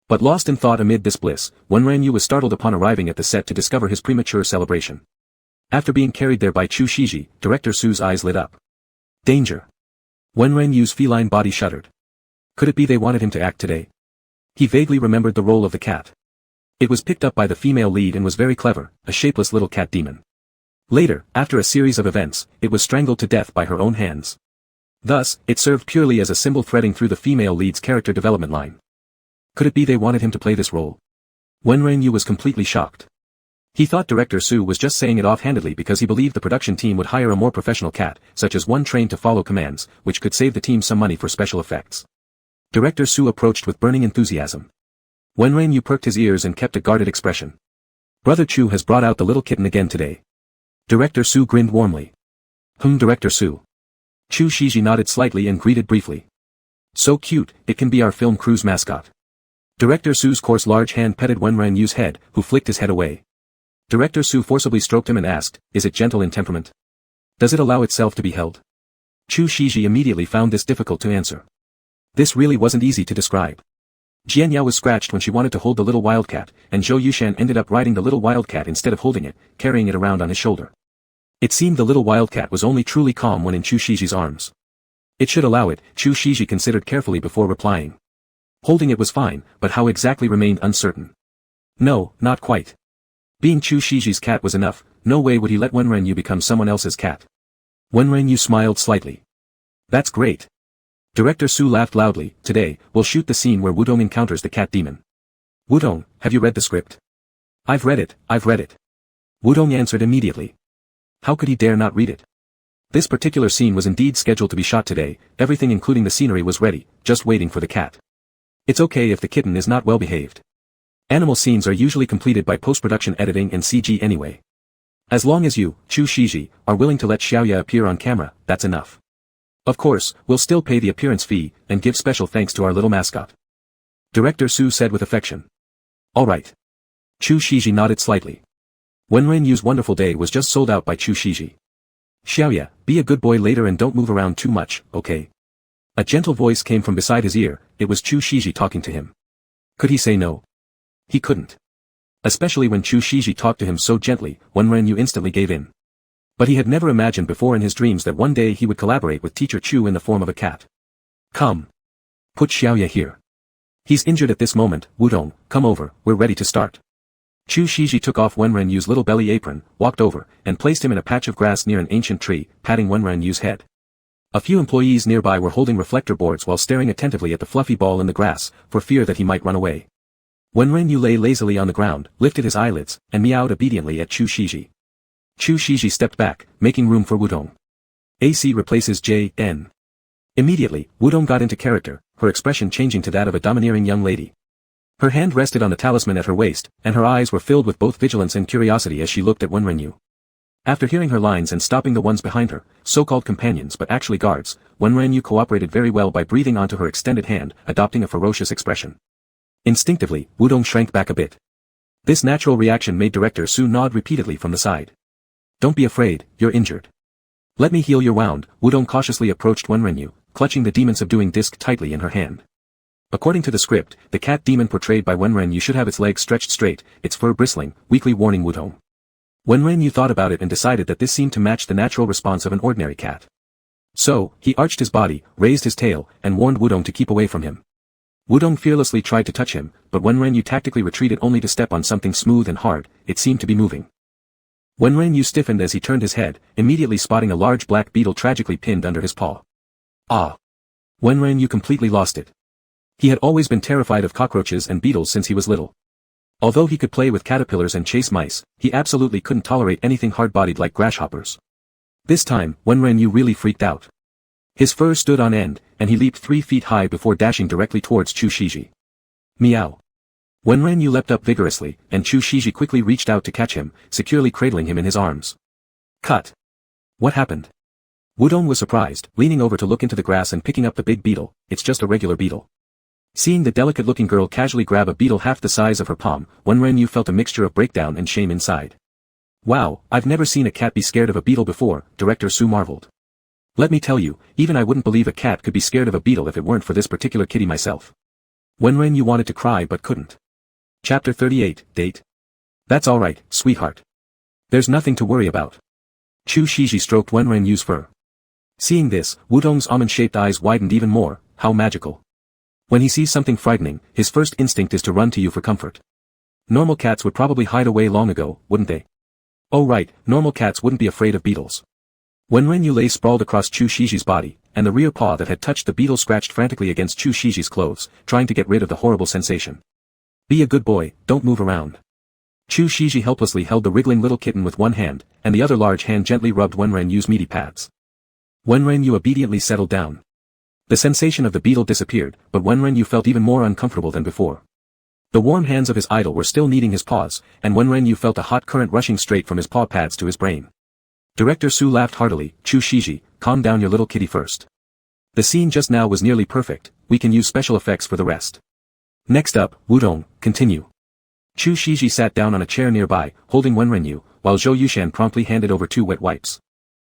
But lost in thought amid this bliss, Wenrenyu was startled upon arriving at the set to discover his premature celebration. After being carried there by Chu Shiji, Director Su's eyes lit up. Danger. Wenrenyu's feline body shuddered. Could it be they wanted him to act today? He vaguely remembered the role of the cat. It was picked up by the female lead and was very clever, a shapeless little cat demon. Later, after a series of events, it was strangled to death by her own hands. Thus, it served purely as a symbol threading through the female lead's character development line. Could it be they wanted him to play this role? Wenrenyu was completely shocked. He thought Director Su was just saying it offhandedly because he believed the production team would hire a more professional cat, such as one trained to follow commands, which could save the team some money for special effects. Director Su approached with burning enthusiasm. Wenrenyu perked his ears and kept a guarded expression. Brother Chu has brought out the little kitten again today. Director Su grinned warmly. Director Su. Chu Shiji nodded slightly and greeted briefly. So cute, it can be our film crew's mascot. Director Su's coarse large hand petted Wenran Yu's head, who flicked his head away. Director Su forcibly stroked him and asked, "Is it gentle in temperament? Does it allow itself to be held?" Chu Shiji immediately found this difficult to answer. This really wasn't easy to describe. Jianyao was scratched when she wanted to hold the little wildcat, and Zhou Yushan ended up riding the little wildcat instead of holding it, carrying it around on his shoulder. It seemed the little wildcat was only truly calm when in Chu Shiji's arms. It should allow it, Chu Shiji considered carefully before replying. Holding it was fine, but how exactly remained uncertain. No, not quite. Being Chu Shiji's cat was enough, no way would he let Wenran Yu become someone else's cat. Wenran Yu smiled slightly. That's great. Director Su laughed loudly. Today, we'll shoot the scene where Wudong encounters the cat demon. Wudong, have you read the script? I've read it. Wudong answered immediately. How could he dare not read it? This particular scene was indeed scheduled to be shot today, everything including the scenery was ready, just waiting for the cat. It's okay if the kitten is not well behaved. Animal scenes are usually completed by post-production editing and CG anyway. As long as you, Chu Shiji, are willing to let Xiaoya appear on camera, that's enough. Of course, we'll still pay the appearance fee, and give special thanks to our little mascot. Director Su said with affection. Alright. Chu Shiji nodded slightly. Wenran Yu's wonderful day was just sold out by Chu Shiji. Xiaoya, be a good boy later and don't move around too much, okay? A gentle voice came from beside his ear, it was Chu Shiji talking to him. Could he say no? He couldn't. Especially when Chu Shiji talked to him so gently, Wenran Yu instantly gave in. But he had never imagined before in his dreams that one day he would collaborate with Teacher Chu in the form of a cat. Come. Put Xiaoya here. He's injured at this moment, Wudong, come over, we're ready to start. Chu Shiji took off Wenran Yu's little belly apron, walked over, and placed him in a patch of grass near an ancient tree, patting Wenran Yu's head. A few employees nearby were holding reflector boards while staring attentively at the fluffy ball in the grass, for fear that he might run away. Wenran Yu lay lazily on the ground, lifted his eyelids, and meowed obediently at Chu Shiji. Chu Shiji stepped back, making room for Wudong. AC replaces J.N. Immediately, Wudong got into character, her expression changing to that of a domineering young lady. Her hand rested on the talisman at her waist, and her eyes were filled with both vigilance and curiosity as she looked at Wenran Yu. After hearing her lines and stopping the ones behind her, so-called companions but actually guards, Wenran Yu cooperated very well by breathing onto her extended hand, adopting a ferocious expression. Instinctively, Wudong shrank back a bit. This natural reaction made Director Su nod repeatedly from the side. Don't be afraid, you're injured. Let me heal your wound. Wudong cautiously approached Wenran Yu, clutching the demon subduing disc tightly in her hand. According to the script, the cat demon portrayed by Wenran Yu should have its legs stretched straight, its fur bristling, weakly warning Wudong. Wenran Yu thought about it and decided that this seemed to match the natural response of an ordinary cat. So, he arched his body, raised his tail, and warned Wudong to keep away from him. Wudong fearlessly tried to touch him, but Wenran Yu tactically retreated only to step on something smooth and hard, it seemed to be moving. Wenran Yu stiffened as he turned his head, immediately spotting a large black beetle tragically pinned under his paw. Ah! Wenran Yu completely lost it. He had always been terrified of cockroaches and beetles since he was little. Although he could play with caterpillars and chase mice, he absolutely couldn't tolerate anything hard-bodied like grasshoppers. This time, Wenran Yu really freaked out. His fur stood on end, and he leaped 3 feet high before dashing directly towards Chu Shiji. Meow. Wenran Yu leapt up vigorously, and Chu Shiji quickly reached out to catch him, securely cradling him in his arms. Cut. What happened? Wudong was surprised, leaning over to look into the grass and picking up the big beetle. It's just a regular beetle. Seeing the delicate-looking girl casually grab a beetle half the size of her palm, Wenran Yu felt a mixture of breakdown and shame inside. Wow, I've never seen a cat be scared of a beetle before, Director Su marveled. Let me tell you, even I wouldn't believe a cat could be scared of a beetle if it weren't for this particular kitty myself. Wenran Yu wanted to cry but couldn't. Chapter 38, Date. That's alright, sweetheart. There's nothing to worry about. Chu Shiji stroked Wenran Yu's fur. Seeing this, Wudong's almond-shaped eyes widened even more. How magical. When he sees something frightening, his first instinct is to run to you for comfort. Normal cats would probably hide away long ago, wouldn't they? Oh right, normal cats wouldn't be afraid of beetles. Wenran Yu lay sprawled across Chu Shiji's body, and the rear paw that had touched the beetle scratched frantically against Chu Shiji's clothes, trying to get rid of the horrible sensation. Be a good boy, don't move around. Chu Shiji helplessly held the wriggling little kitten with one hand, and the other large hand gently rubbed Wenran Yu's meaty pads. Wenran Yu obediently settled down. The sensation of the beetle disappeared, but Wenran Yu felt even more uncomfortable than before. The warm hands of his idol were still kneading his paws, and Wenran Yu felt a hot current rushing straight from his paw pads to his brain. Director Su laughed heartily. Chu Shiji, calm down your little kitty first. The scene just now was nearly perfect, we can use special effects for the rest. Next up, Wudong, continue. Chu Shiji sat down on a chair nearby, holding Wenrenyu, while Zhou Yushan promptly handed over 2 wet wipes.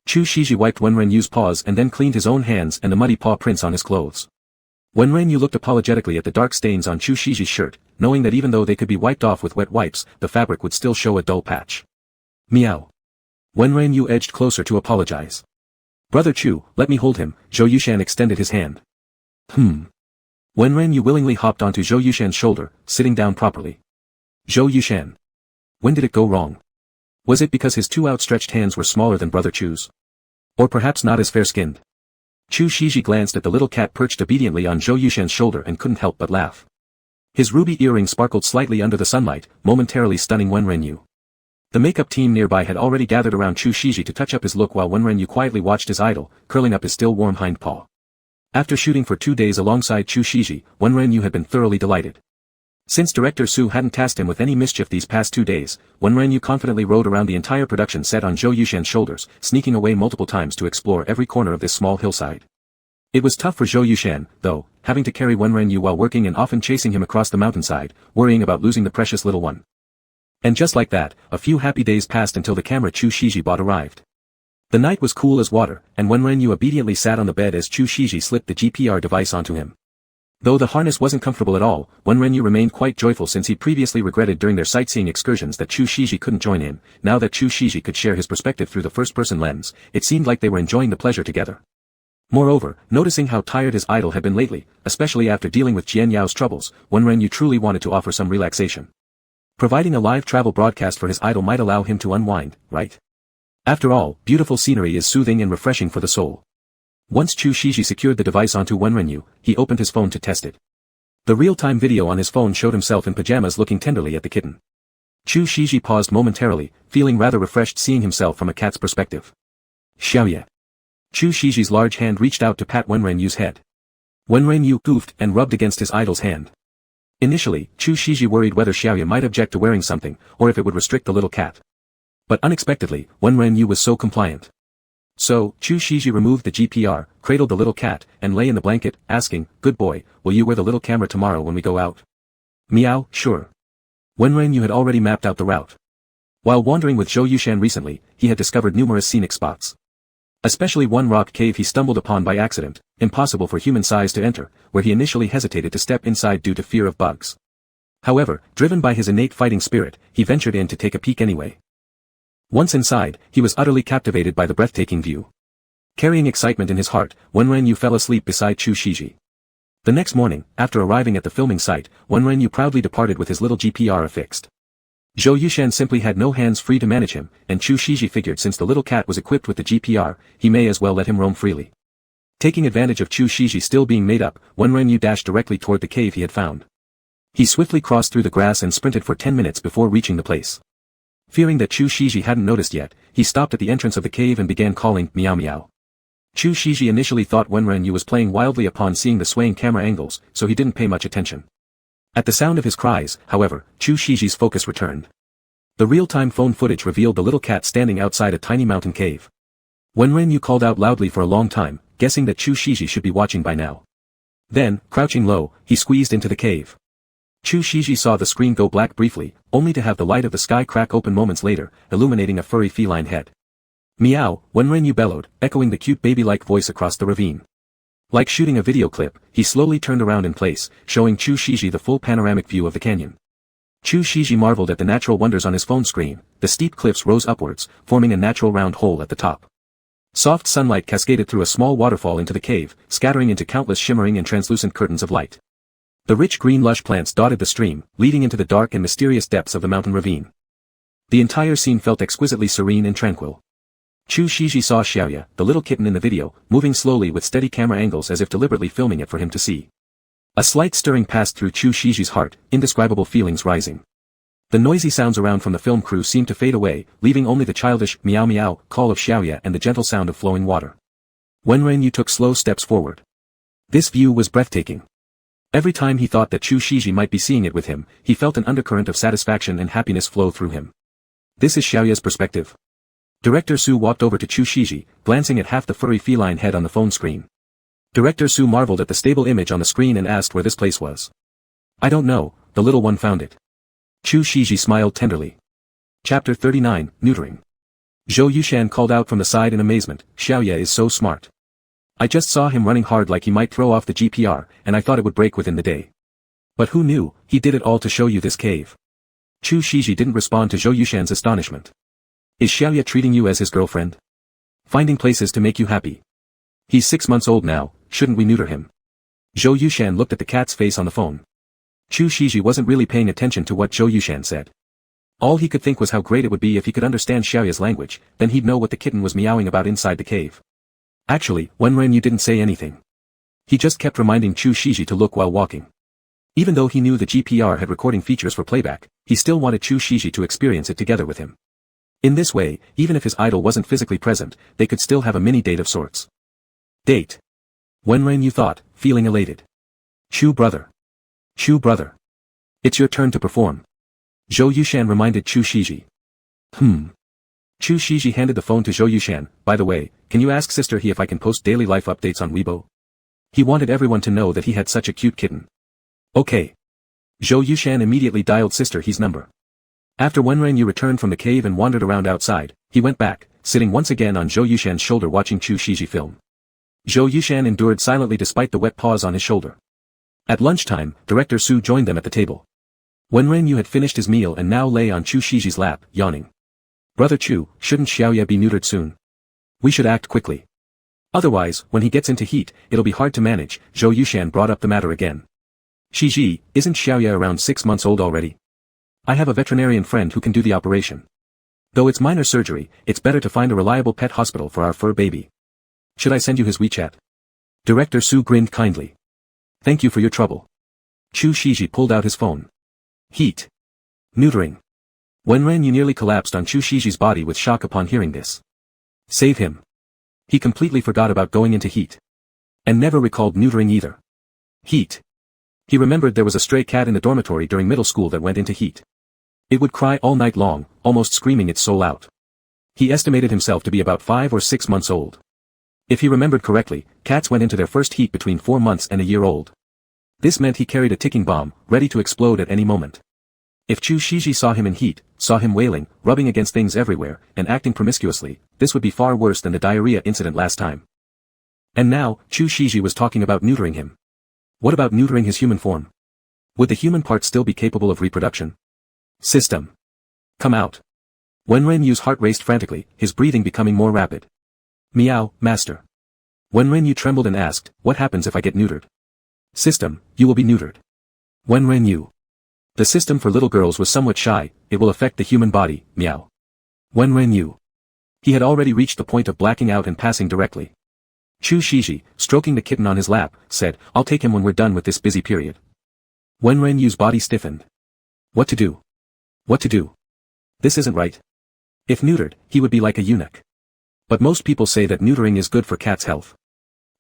Chu Shiji wiped Wenrenyu's paws and then cleaned his own hands and the muddy paw prints on his clothes. Wenrenyu looked apologetically at the dark stains on Chu Shiji's shirt, knowing that even though they could be wiped off with wet wipes, the fabric would still show a dull patch. Meow. Wenrenyu edged closer to apologize. Brother Chu, let me hold him. Zhou Yushan extended his hand. Wenrenyu willingly hopped onto Zhou Yushan's shoulder, sitting down properly. Zhou Yushan. When did it go wrong? Was it because his 2 outstretched hands were smaller than Brother Chu's? Or perhaps not as fair-skinned? Chu Shiji glanced at the little cat perched obediently on Zhou Yushan's shoulder and couldn't help but laugh. His ruby earring sparkled slightly under the sunlight, momentarily stunning Wenrenyu. The makeup team nearby had already gathered around Chu Shiji to touch up his look while Wenrenyu quietly watched his idol, curling up his still warm hind paw. After shooting for 2 days alongside Chu Shiji, Wenrenyu had been thoroughly delighted. Since Director Su hadn't tasked him with any mischief these past 2 days, Wenrenyu confidently rode around the entire production set on Zhou Yushan's shoulders, sneaking away multiple times to explore every corner of this small hillside. It was tough for Zhou Yushan, though, having to carry Wenrenyu while working and often chasing him across the mountainside, worrying about losing the precious little one. And just like that, a few happy days passed until the camera Chu Shiji bought arrived. The night was cool as water, and Wenrenyu obediently sat on the bed as Chu Shiji slipped the GPR device onto him. Though the harness wasn't comfortable at all, Wenrenyu remained quite joyful since he previously regretted during their sightseeing excursions that Chu Shiji couldn't join in. Now that Chu Shiji could share his perspective through the first-person lens, it seemed like they were enjoying the pleasure together. Moreover, noticing how tired his idol had been lately, especially after dealing with Jian Yao's troubles, Wenrenyu truly wanted to offer some relaxation. Providing a live travel broadcast for his idol might allow him to unwind, right? After all, beautiful scenery is soothing and refreshing for the soul. Once Chu Shiji secured the device onto Wenrenyu, he opened his phone to test it. The real-time video on his phone showed himself in pajamas looking tenderly at the kitten. Chu Shiji paused momentarily, feeling rather refreshed seeing himself from a cat's perspective. Xiaoye. Chu Shiji's large hand reached out to pat Wenrenyu's head. Wenrenyu goofed and rubbed against his idol's hand. Initially, Chu Shiji worried whether Xiaoye might object to wearing something, or if it would restrict the little cat. But unexpectedly, Wenrenyu was so compliant. So, Chu Shiji removed the GPR, cradled the little cat, and lay in the blanket, asking, "Good boy, will you wear the little camera tomorrow when we go out?" Meow, sure. Wenrenyu had already mapped out the route. While wandering with Zhou Yushan recently, he had discovered numerous scenic spots. Especially one rock cave he stumbled upon by accident, impossible for human size to enter, where he initially hesitated to step inside due to fear of bugs. However, driven by his innate fighting spirit, he ventured in to take a peek anyway. Once inside, he was utterly captivated by the breathtaking view. Carrying excitement in his heart, Wenrenyu fell asleep beside Chu Shiji. The next morning, after arriving at the filming site, Wenrenyu proudly departed with his little GPR affixed. Zhou Yushan simply had no hands free to manage him, and Chu Shiji figured since the little cat was equipped with the GPR, he may as well let him roam freely. Taking advantage of Chu Shiji still being made up, Wenrenyu dashed directly toward the cave he had found. He swiftly crossed through the grass and sprinted for 10 minutes before reaching the place. Fearing that Chu Shiji hadn't noticed yet, he stopped at the entrance of the cave and began calling, "Meow meow." Chu Shiji initially thought Wenrenyu was playing wildly upon seeing the swaying camera angles, so he didn't pay much attention. At the sound of his cries, however, Chu Shiji's focus returned. The real-time phone footage revealed the little cat standing outside a tiny mountain cave. Wenrenyu called out loudly for a long time, guessing that Chu Shiji should be watching by now. Then, crouching low, he squeezed into the cave. Chu Shiji saw the screen go black briefly, only to have the light of the sky crack open moments later, illuminating a furry feline head. Meow, Wenrenyu bellowed, echoing the cute baby-like voice across the ravine. Like shooting a video clip, he slowly turned around in place, showing Chu Shiji the full panoramic view of the canyon. Chu Shiji marveled at the natural wonders on his phone screen. The steep cliffs rose upwards, forming a natural round hole at the top. Soft sunlight cascaded through a small waterfall into the cave, scattering into countless shimmering and translucent curtains of light. The rich green lush plants dotted the stream, leading into the dark and mysterious depths of the mountain ravine. The entire scene felt exquisitely serene and tranquil. Chu Shiji saw Xiaoye, the little kitten in the video, moving slowly with steady camera angles as if deliberately filming it for him to see. A slight stirring passed through Chu Shiji's heart, indescribable feelings rising. The noisy sounds around from the film crew seemed to fade away, leaving only the childish meow meow call of Xiaoye and the gentle sound of flowing water. Wenrenyu took slow steps forward. This view was breathtaking. Every time he thought that Chu Shiji might be seeing it with him, he felt an undercurrent of satisfaction and happiness flow through him. This is Xiaoye's perspective. Director Su walked over to Chu Shiji, glancing at half the furry feline head on the phone screen. Director Su marveled at the stable image on the screen and asked where this place was. I don't know, the little one found it. Chu Shiji smiled tenderly. Chapter 39, Neutering. Zhou Yushan called out from the side in amazement, Xiaoya is so smart. I just saw him running hard like he might throw off the GPR, and I thought it would break within the day. But who knew, he did it all to show you this cave. Chu Shiji didn't respond to Zhou Yushan's astonishment. Is Xiaoya treating you as his girlfriend? Finding places to make you happy. He's 6 months old now, shouldn't we neuter him? Zhou Yushan looked at the cat's face on the phone. Chu Shiji wasn't really paying attention to what Zhou Yushan said. All he could think was how great it would be if he could understand Xiaoya's language, then he'd know what the kitten was meowing about inside the cave. Actually, Wenren didn't say anything. He just kept reminding Chu Shiji to look while walking. Even though he knew the GPR had recording features for playback, he still wanted Chu Shiji to experience it together with him. In this way, even if his idol wasn't physically present, they could still have a mini-date of sorts. Date. Wenren thought, feeling elated. Chu brother. Chu brother. It's your turn to perform. Zhou Yushan reminded Chu Shiji. Chu Shiji handed the phone to Zhou Yushan. By the way, can you ask Sister He if I can post daily life updates on Weibo? He wanted everyone to know that he had such a cute kitten. Okay. Zhou Yushan immediately dialed Sister He's number. After Wenren returned from the cave and wandered around outside, he went back, sitting once again on Zhou Yushan's shoulder watching Chu Shiji film. Zhou Yushan endured silently despite the wet paws on his shoulder. At lunchtime, Director Su joined them at the table. Wenren had finished his meal and now lay on Chu Shiji's lap, yawning. Brother Chu, shouldn't Xiaoya be neutered soon? We should act quickly. Otherwise, when he gets into heat, it'll be hard to manage. Zhou Yushan brought up the matter again. Shiji, isn't Xiaoya around 6 months old already? I have a veterinarian friend who can do the operation. Though it's minor surgery, it's better to find a reliable pet hospital for our fur baby. Should I send you his WeChat? Director Su grinned kindly. Thank you for your trouble. Chu Shiji pulled out his phone. Heat. Neutering. Wenren nearly collapsed on Chu Shiji's body with shock upon hearing this. Save him. He completely forgot about going into heat. And never recalled neutering either. Heat. He remembered there was a stray cat in the dormitory during middle school that went into heat. It would cry all night long, almost screaming its soul out. He estimated himself to be about 5 or 6 months old. If he remembered correctly, cats went into their first heat between 4 months and a year old. This meant he carried a ticking bomb, ready to explode at any moment. If Chu Shiji saw him in heat, saw him wailing, rubbing against things everywhere, and acting promiscuously, this would be far worse than the diarrhea incident last time. And now, Chu Shiji was talking about neutering him. What about neutering his human form? Would the human part still be capable of reproduction? System. Come out. Wenren heart raced frantically, his breathing becoming more rapid. Meow, master. Wenren trembled and asked, what happens if I get neutered? System, you will be neutered. Wenren. The system for little girls was somewhat shy, it will affect the human body, meow. Wenren. He had already reached the point of blacking out and passing directly. Chu Shiji, stroking the kitten on his lap, said, I'll take him when we're done with this busy period. Wenren's body stiffened. What to do? What to do? This isn't right. If neutered, he would be like a eunuch. But most people say that neutering is good for cats' health.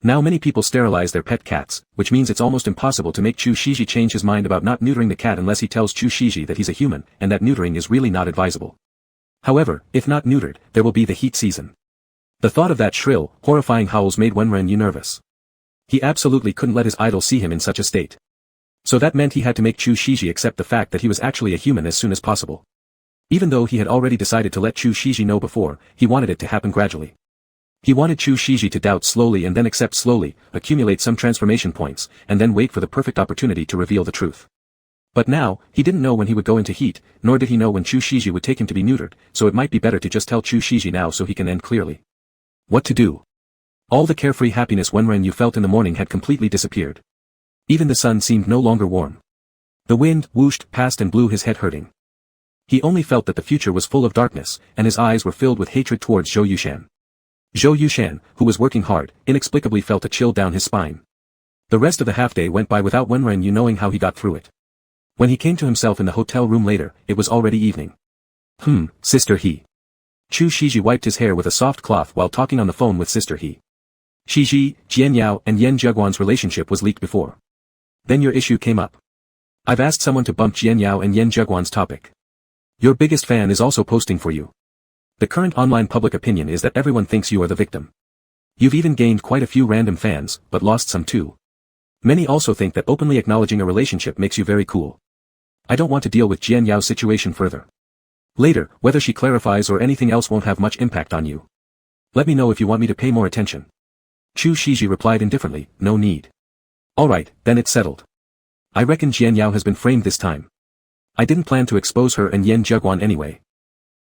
Now many people sterilize their pet cats, which means it's almost impossible to make Chu Shiji change his mind about not neutering the cat unless he tells Chu Shiji that he's a human, and that neutering is really not advisable. However, if not neutered, there will be the heat season. The thought of that shrill, horrifying howls made Wenren nervous. He absolutely couldn't let his idol see him in such a state. So that meant he had to make Chu Shiji accept the fact that he was actually a human as soon as possible. Even though he had already decided to let Chu Shiji know before, he wanted it to happen gradually. He wanted Chu Shiji to doubt slowly and then accept slowly, accumulate some transformation points, and then wait for the perfect opportunity to reveal the truth. But now, he didn't know when he would go into heat, nor did he know when Chu Shiji would take him to be neutered, so it might be better to just tell Chu Shiji now so he can end clearly. What to do? All the carefree happiness Wenren felt in the morning had completely disappeared. Even the sun seemed no longer warm. The wind whooshed past and blew his head hurting. He only felt that the future was full of darkness, and his eyes were filled with hatred towards Zhou Yushan. Zhou Yushan, who was working hard, inexplicably felt a chill down his spine. The rest of the half-day went by without Wenren knowing how he got through it. When he came to himself in the hotel room later, it was already evening. Sister He. Chu Shiji wiped his hair with a soft cloth while talking on the phone with Sister He. Shiji, Jian Yao and Yen Zheguan's relationship was leaked before. Then your issue came up. I've asked someone to bump Jian Yao and Yen Zheguan's topic. Your biggest fan is also posting for you. The current online public opinion is that everyone thinks you are the victim. You've even gained quite a few random fans, but lost some too. Many also think that openly acknowledging a relationship makes you very cool. I don't want to deal with Jian Yao's situation further. Later, whether she clarifies or anything else won't have much impact on you. Let me know if you want me to pay more attention. Chu Shiji replied indifferently, no need. Alright, then it's settled. I reckon Jian Yao has been framed this time. I didn't plan to expose her and Yen Jugwan anyway.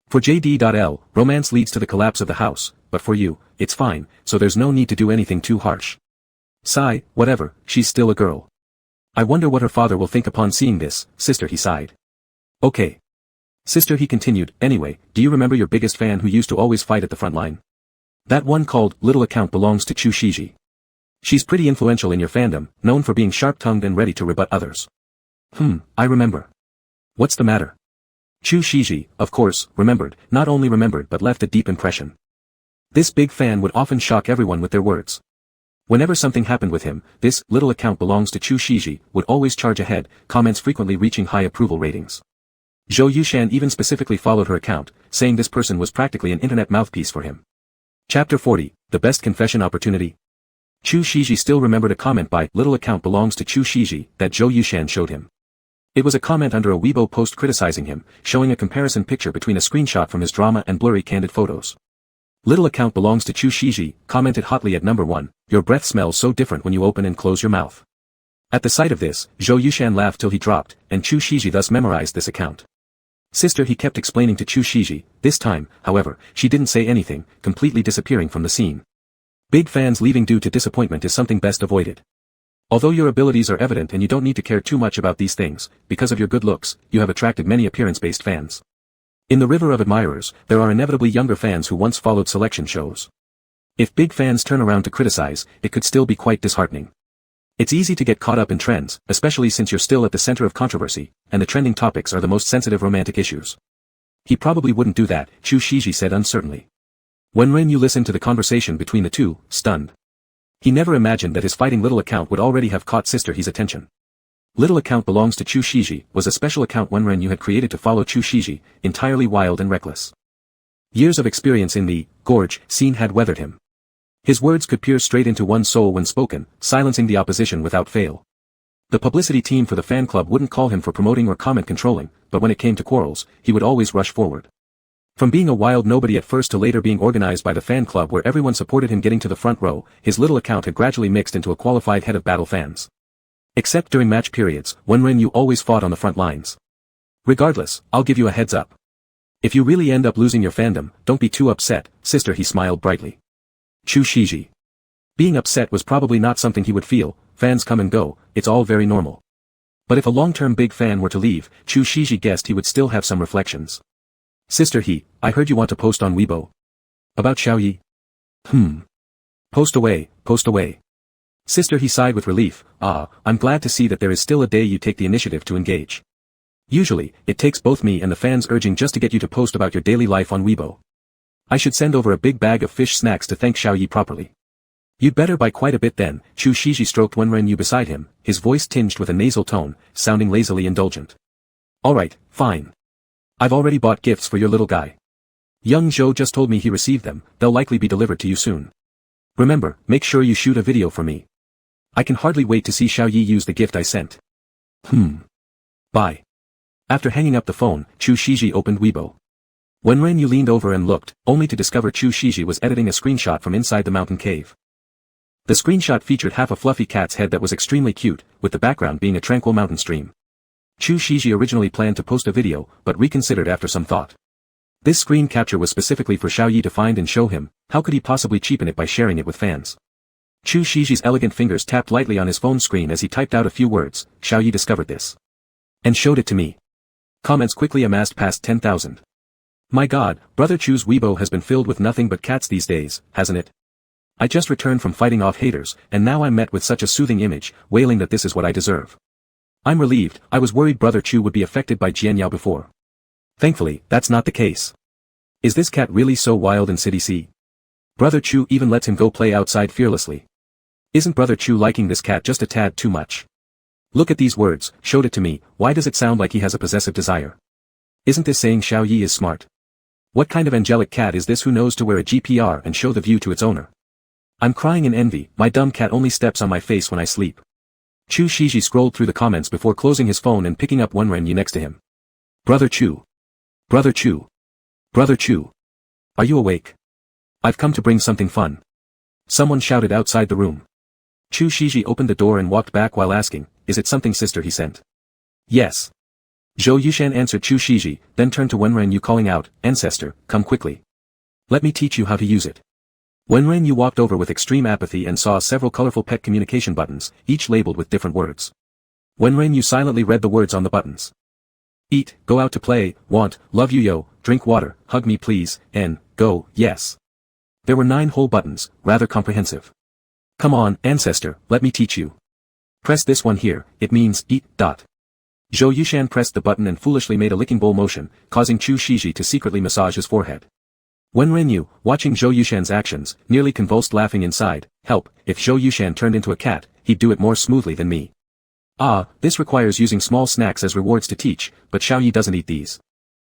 For JD.L, romance leads to the collapse of the house, but for you, it's fine, so there's no need to do anything too harsh. Sigh, whatever, she's still a girl. I wonder what her father will think upon seeing this, sister, he sighed. Okay. Sister, he continued, anyway, do you remember your biggest fan who used to always fight at the front line? That one called Little Account belongs to Chu Shiji. She's pretty influential in your fandom, known for being sharp-tongued and ready to rebut others. I remember. What's the matter? Chu Shiji, of course, remembered, not only remembered but left a deep impression. This big fan would often shock everyone with their words. Whenever something happened with him, this little account belongs to Chu Shiji would always charge ahead, comments frequently reaching high approval ratings. Zhou Yushan even specifically followed her account, saying this person was practically an internet mouthpiece for him. Chapter 40, The Best Confession Opportunity. Chu Shiji still remembered a comment by Little Account belongs to Chu Shiji that Zhou Yushan showed him. It was a comment under a Weibo post criticizing him, showing a comparison picture between a screenshot from his drama and blurry candid photos. Little Account belongs to Chu Shiji, commented hotly at number 1, your breath smells so different when you open and close your mouth. At the sight of this, Zhou Yushan laughed till he dropped, and Chu Shiji thus memorized this account. Sister, he kept explaining to Chu Shiji, this time, however, she didn't say anything, completely disappearing from the scene. Big fans leaving due to disappointment is something best avoided. Although your abilities are evident and you don't need to care too much about these things, because of your good looks, you have attracted many appearance-based fans. In the river of admirers, there are inevitably younger fans who once followed selection shows. If big fans turn around to criticize, it could still be quite disheartening. It's easy to get caught up in trends, especially since you're still at the center of controversy, and the trending topics are the most sensitive romantic issues. He probably wouldn't do that, Chu Shiji said uncertainly. When Ren-Yu listened to the conversation between the two, stunned. He never imagined that his fighting Little Account would already have caught Sister He's attention. Little Account belongs to Chu Shiji was a special account when Ren-Yu had created to follow Chu Shiji, entirely wild and reckless. Years of experience in the gorge scene had weathered him. His words could pierce straight into one's soul when spoken, silencing the opposition without fail. The publicity team for the fan club wouldn't call him for promoting or comment controlling, but when it came to quarrels, he would always rush forward. From being a wild nobody at first to later being organized by the fan club where everyone supported him getting to the front row, his little account had gradually mixed into a qualified head of battle fans. Except during match periods, when Ren-Yu always fought on the front lines. Regardless, I'll give you a heads up. If you really end up losing your fandom, don't be too upset, sister, he smiled brightly. Chu Shiji. Being upset was probably not something he would feel, fans come and go, it's all very normal. But if a long-term big fan were to leave, Chu Shiji guessed he would still have some reflections. Sister, I heard you want to post on Weibo. About Xiaoyi? Post away, post away. Sister, he sighed with relief, I'm glad to see that there is still a day you take the initiative to engage. Usually, it takes both me and the fans urging just to get you to post about your daily life on Weibo. I should send over a big bag of fish snacks to thank Xiaoyi properly. You'd better buy quite a bit then, Chu Shiji stroked Wen Ren-Yu beside him, his voice tinged with a nasal tone, sounding lazily indulgent. Alright, fine. I've already bought gifts for your little guy. Young Zhou just told me he received them, they'll likely be delivered to you soon. Remember, make sure you shoot a video for me. I can hardly wait to see Xiaoyi use the gift I sent. Bye. After hanging up the phone, Chu Shiji opened Weibo. When Ren-Yu leaned over and looked, only to discover Chu Shiji was editing a screenshot from inside the mountain cave. The screenshot featured half a fluffy cat's head that was extremely cute, with the background being a tranquil mountain stream. Chu Shiji originally planned to post a video, but reconsidered after some thought. This screen capture was specifically for Xiaoyi to find and show him, how could he possibly cheapen it by sharing it with fans? Chu Shiji's elegant fingers tapped lightly on his phone screen as he typed out a few words, Xiaoyi discovered this. And showed it to me. Comments quickly amassed past 10,000. My god, brother Chu's Weibo has been filled with nothing but cats these days, hasn't it? I just returned from fighting off haters, and now I'm met with such a soothing image, wailing that this is what I deserve. I'm relieved, I was worried brother Chu would be affected by Jian Yao before. Thankfully, that's not the case. Is this cat really so wild in City C? Brother Chu even lets him go play outside fearlessly. Isn't brother Chu liking this cat just a tad too much? Look at these words, showed it to me, why does it sound like he has a possessive desire? Isn't this saying Xiaoyi is smart? What kind of angelic cat is this who knows to wear a GPR and show the view to its owner? I'm crying in envy, my dumb cat only steps on my face when I sleep. Chu Shiji scrolled through the comments before closing his phone and picking up Wenren Yu next to him. Brother Chu. Brother Chu. Brother Chu. Are you awake? I've come to bring something fun. Someone shouted outside the room. Chu Shiji opened the door and walked back while asking, is it something sister he sent? Yes. Zhou Yushan answered Chu Shiji, then turned to Wenren Yu calling out, ancestor, come quickly. Let me teach you how to use it. Wenren Yu walked over with extreme apathy and saw several colorful pet communication buttons, each labeled with different words. Wenren Yu silently read the words on the buttons. Eat, go out to play, want, love you yo, drink water, hug me please, and, go, yes. There were 9 whole buttons, rather comprehensive. Come on, ancestor, let me teach you. Press this one here, it means, eat, dot. Zhou Yushan pressed the button and foolishly made a licking bowl motion, causing Chu Shiji to secretly massage his forehead. Wenren Yu, watching Zhou Yushan's actions, nearly convulsed laughing inside, help, if Zhou Yushan turned into a cat, he'd do it more smoothly than me. Ah, this requires using small snacks as rewards to teach, but Xiaoyi doesn't eat these.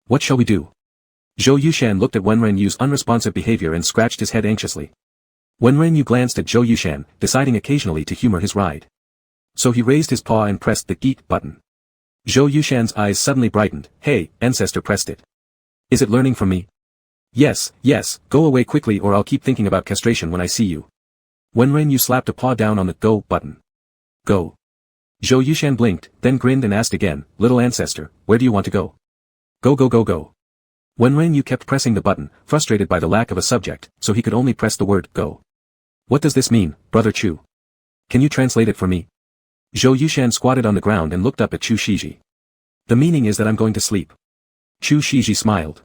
What shall we do? Zhou Yushan looked at Wenren Yu's unresponsive behavior and scratched his head anxiously. Wenren Yu glanced at Zhou Yushan, deciding occasionally to humor his ride. So he raised his paw and pressed the eat button. Zhou Yushan's eyes suddenly brightened, hey, ancestor pressed it. Is it learning from me? Yes, yes, go away quickly or I'll keep thinking about castration when I see you. Wenren Yu slapped a paw down on the go button. Go. Zhou Yushan blinked, then grinned and asked again, little ancestor, where do you want to go? Go go go go. Wenren Yu kept pressing the button, frustrated by the lack of a subject, so he could only press the word go. What does this mean, brother Chu? Can you translate it for me? Zhou Yushan squatted on the ground and looked up at Chu Shiji. The meaning is that I'm going to sleep. Chu Shiji smiled.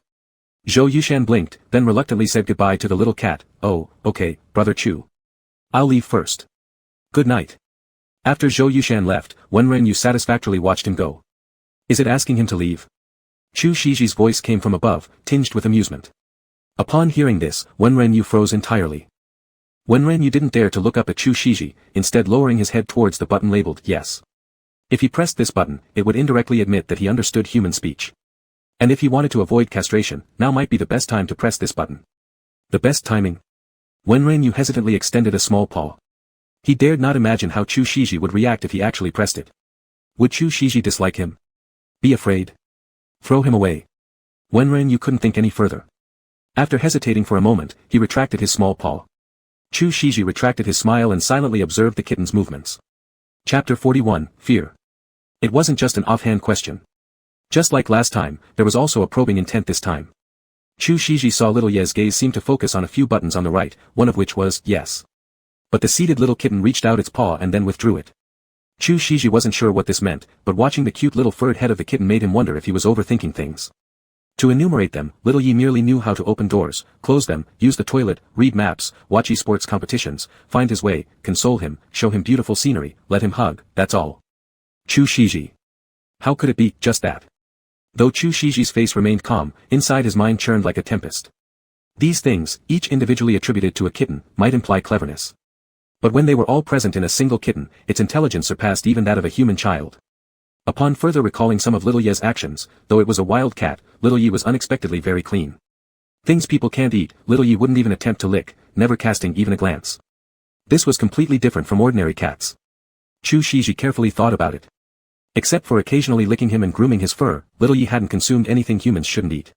Zhou Yushan blinked, then reluctantly said goodbye to the little cat, oh, okay, brother Chu. I'll leave first. Good night. After Zhou Yushan left, Wenren Yu satisfactorily watched him go. Is it asking him to leave? Chu Shiji's voice came from above, tinged with amusement. Upon hearing this, Wenren Yu froze entirely. Wenren Yu didn't dare to look up at Chu Shiji, instead lowering his head towards the button labeled yes. If he pressed this button, it would indirectly admit that he understood human speech. And if he wanted to avoid castration, now might be the best time to press this button. The best timing? Wenren Yu hesitantly extended a small paw. He dared not imagine how Chu Shiji would react if he actually pressed it. Would Chu Shiji dislike him? Be afraid? Throw him away? Wenren Yu couldn't think any further. After hesitating for a moment, he retracted his small paw. Chu Shiji retracted his smile and silently observed the kitten's movements. Chapter 41, Fear. It wasn't just an offhand question. Just like last time, there was also a probing intent this time. Chu Shiji saw little Ye's gaze seem to focus on a few buttons on the right, one of which was, yes. But the seated little kitten reached out its paw and then withdrew it. Chu Shiji wasn't sure what this meant, but watching the cute little furred head of the kitten made him wonder if he was overthinking things. To enumerate them, little Yi merely knew how to open doors, close them, use the toilet, read maps, watch esports competitions, find his way, console him, show him beautiful scenery, let him hug, that's all. Chu Shiji. How could it be just that? Though Chu Shiji's face remained calm, inside his mind churned like a tempest. These things, each individually attributed to a kitten, might imply cleverness. But when they were all present in a single kitten, its intelligence surpassed even that of a human child. Upon further recalling some of little Ye's actions, though it was a wild cat, little Yi was unexpectedly very clean. Things people can't eat, little Yi wouldn't even attempt to lick, never casting even a glance. This was completely different from ordinary cats. Chu Shiji carefully thought about it. Except for occasionally licking him and grooming his fur, little Yi hadn't consumed anything humans shouldn't eat.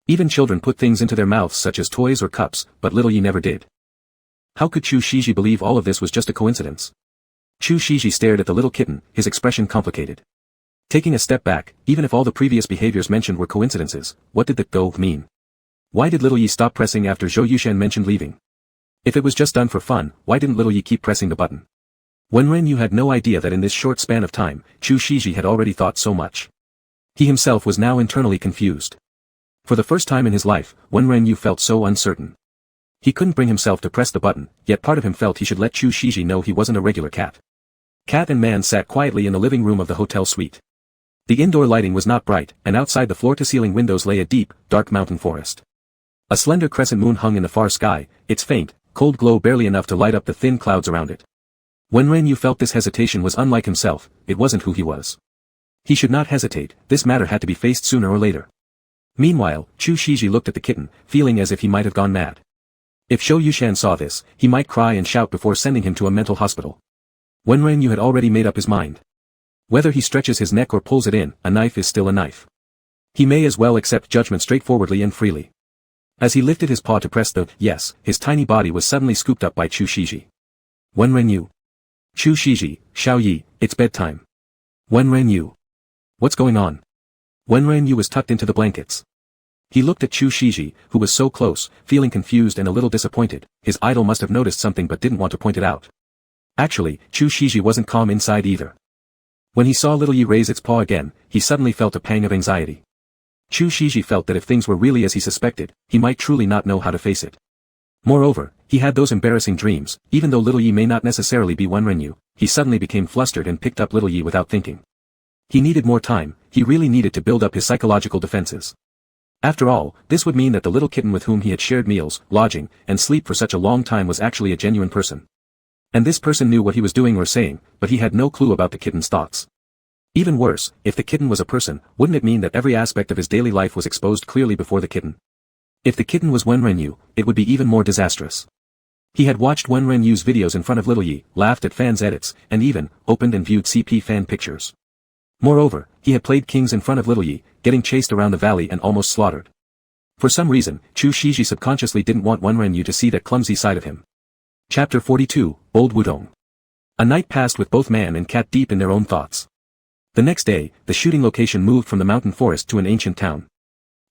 Even children put things into their mouths such as toys or cups, but little Yi never did. How could Chu Shiji believe all of this was just a coincidence? Chu Shiji stared at the little kitten, his expression complicated. Taking a step back, even if all the previous behaviors mentioned were coincidences, what did the go mean? Why did little Yi stop pressing after Zhou Yushan mentioned leaving? If it was just done for fun, why didn't little Yi keep pressing the button? Wenren Yu had no idea that in this short span of time, Chu Shiji had already thought so much. He himself was now internally confused. For the first time in his life, Wenren Yu felt so uncertain. He couldn't bring himself to press the button, yet part of him felt he should let Chu Shiji know he wasn't a regular cat. Cat and man sat quietly in the living room of the hotel suite. The indoor lighting was not bright, and outside the floor-to-ceiling windows lay a deep, dark mountain forest. A slender crescent moon hung in the far sky, its faint, cold glow barely enough to light up the thin clouds around it. Wenren Yu felt this hesitation was unlike himself, it wasn't who he was. He should not hesitate, this matter had to be faced sooner or later. Meanwhile, Chu Shiji looked at the kitten, feeling as if he might have gone mad. If Zhou Yushan saw this, he might cry and shout before sending him to a mental hospital. Wenren Yu had already made up his mind. Whether he stretches his neck or pulls it in, a knife is still a knife. He may as well accept judgment straightforwardly and freely. As he lifted his paw to press the yes, his tiny body was suddenly scooped up by Chu Shiji. Wenren Yu. Chu Shiji, Xiao Yi, it's bedtime. Wenren Yu. What's going on? Wenren Yu was tucked into the blankets. He looked at Chu Shiji, who was so close, feeling confused and a little disappointed. His idol must have noticed something but didn't want to point it out. Actually, Chu Shiji wasn't calm inside either. When he saw little Yi raise its paw again, he suddenly felt a pang of anxiety. Chu Shiji felt that if things were really as he suspected, he might truly not know how to face it. Moreover, he had those embarrassing dreams. Even though little Yi may not necessarily be Wenren Yu, he suddenly became flustered and picked up little Yi without thinking. He needed more time. He really needed to build up his psychological defenses. After all, this would mean that the little kitten with whom he had shared meals, lodging, and sleep for such a long time was actually a genuine person. And this person knew what he was doing or saying, but he had no clue about the kitten's thoughts. Even worse, if the kitten was a person, wouldn't it mean that every aspect of his daily life was exposed clearly before the kitten? If the kitten was Wenren Yu, it would be even more disastrous. He had watched Wenren Yu's videos in front of little Yi, laughed at fans' edits, and even opened and viewed CP fan pictures. Moreover, he had played kings in front of little Yi, getting chased around the valley and almost slaughtered. For some reason, Chu Shiji subconsciously didn't want Wenren Yu to see that clumsy side of him. Chapter 42, Old Wudong. A night passed with both man and cat deep in their own thoughts. The next day, the shooting location moved from the mountain forest to an ancient town.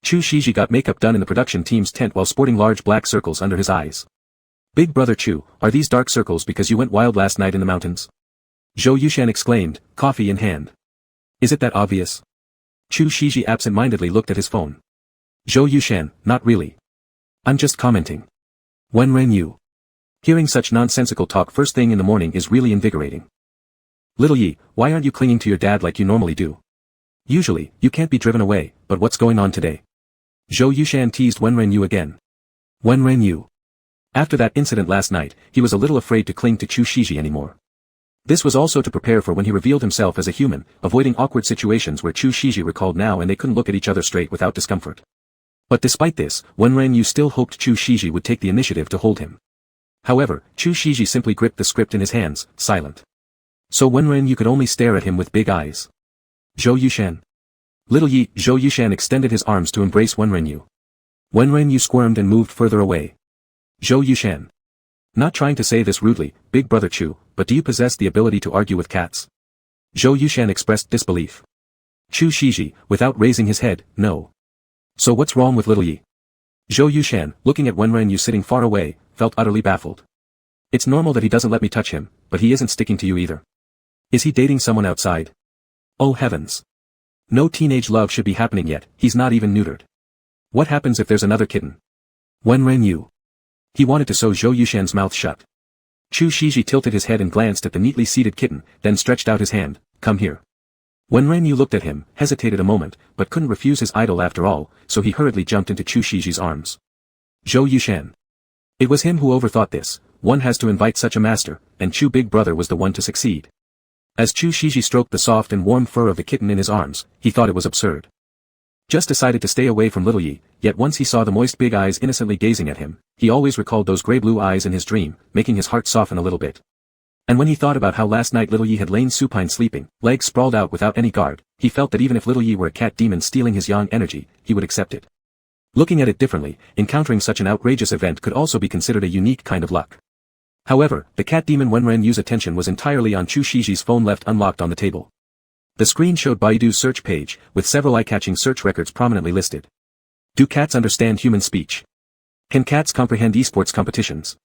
Chu Shiji got makeup done in the production team's tent while sporting large black circles under his eyes. Big brother Chu, are these dark circles because you went wild last night in the mountains? Zhou Yushan exclaimed, coffee in hand. Is it that obvious? Chu Shiji absent-mindedly looked at his phone. Zhou Yushan, not really. I'm just commenting. Wenren Yu. Hearing such nonsensical talk first thing in the morning is really invigorating. Little Yi, why aren't you clinging to your dad like you normally do? Usually, you can't be driven away, but what's going on today? Zhou Yushan teased Wenren Yu again. Wenren Yu. After that incident last night, he was a little afraid to cling to Chu Shiji anymore. This was also to prepare for when he revealed himself as a human, avoiding awkward situations where Chu Shiji recalled now and they couldn't look at each other straight without discomfort. But despite this, Wenren Yu still hoped Chu Shiji would take the initiative to hold him. However, Chu Shiji simply gripped the script in his hands, silent. So Wenren Yu could only stare at him with big eyes. Zhou Yushan. Little Yi, Zhou Yushan extended his arms to embrace Wenren Yu. Wenren Yu squirmed and moved further away. Zhou Yushan. Not trying to say this rudely, big brother Chu, but do you possess the ability to argue with cats? Zhou Yushan expressed disbelief. Chu Shiji, without raising his head, no. So what's wrong with little Yi? Zhou Yushan, looking at Wenren Yu sitting far away, felt utterly baffled. It's normal that he doesn't let me touch him, but he isn't sticking to you either. Is he dating someone outside? Oh heavens. No teenage love should be happening yet, he's not even neutered. What happens if there's another kitten? Wenren Yu. He wanted to sew Zhou Yushan's mouth shut. Chu Shiji tilted his head and glanced at the neatly seated kitten, then stretched out his hand, come here. Wenren Yu looked at him, hesitated a moment, but couldn't refuse his idol after all, so he hurriedly jumped into Chu Shiji's arms. Zhou Yushan. It was him who overthought this, one has to invite such a master, and Chu big brother was the one to succeed. As Chu Shiji stroked the soft and warm fur of the kitten in his arms, he thought it was absurd. Just decided to stay away from little Yi, yet once he saw the moist big eyes innocently gazing at him, he always recalled those grey-blue eyes in his dream, making his heart soften a little bit. And when he thought about how last night little Yi had lain supine sleeping, legs sprawled out without any guard, he felt that even if little Yi were a cat demon stealing his yang energy, he would accept it. Looking at it differently, encountering such an outrageous event could also be considered a unique kind of luck. However, the cat demon Wenren Yu's attention was entirely on Chu Shiji's phone left unlocked on the table. The screen showed Baidu's search page, with several eye-catching search records prominently listed. Do cats understand human speech? Can cats comprehend esports competitions?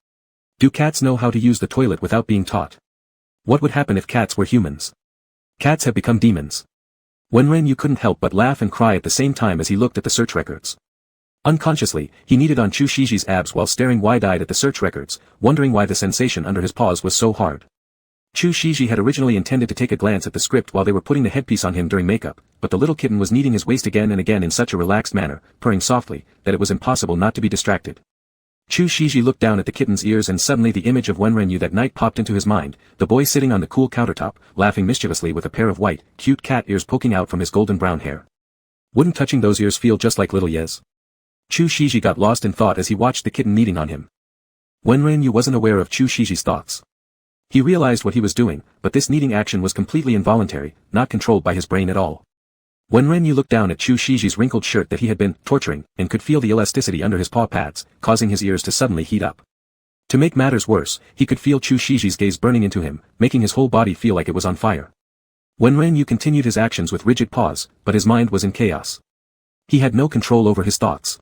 Do cats know how to use the toilet without being taught? What would happen if cats were humans? Cats have become demons. Wenren Yu couldn't help but laugh and cry at the same time as he looked at the search records. Unconsciously, he kneaded on Chu Shiji's abs while staring wide-eyed at the search records, wondering why the sensation under his paws was so hard. Chu Shiji had originally intended to take a glance at the script while they were putting the headpiece on him during makeup, but the little kitten was kneading his waist again and again in such a relaxed manner, purring softly, that it was impossible not to be distracted. Chu Shiji looked down at the kitten's ears and suddenly the image of Wenren Yu that night popped into his mind, the boy sitting on the cool countertop, laughing mischievously with a pair of white, cute cat ears poking out from his golden brown hair. Wouldn't touching those ears feel just like little Ye's? Chu Shiji got lost in thought as he watched the kitten kneading on him. Wenren Yu wasn't aware of Chu Shiji's thoughts. He realized what he was doing, but this kneading action was completely involuntary, not controlled by his brain at all. When Renyu looked down at Chu Shiji's wrinkled shirt that he had been torturing, and could feel the elasticity under his paw pads, causing his ears to suddenly heat up. To make matters worse, he could feel Chu Shiji's gaze burning into him, making his whole body feel like it was on fire. When Renyu continued his actions with rigid paws, but his mind was in chaos. He had no control over his thoughts.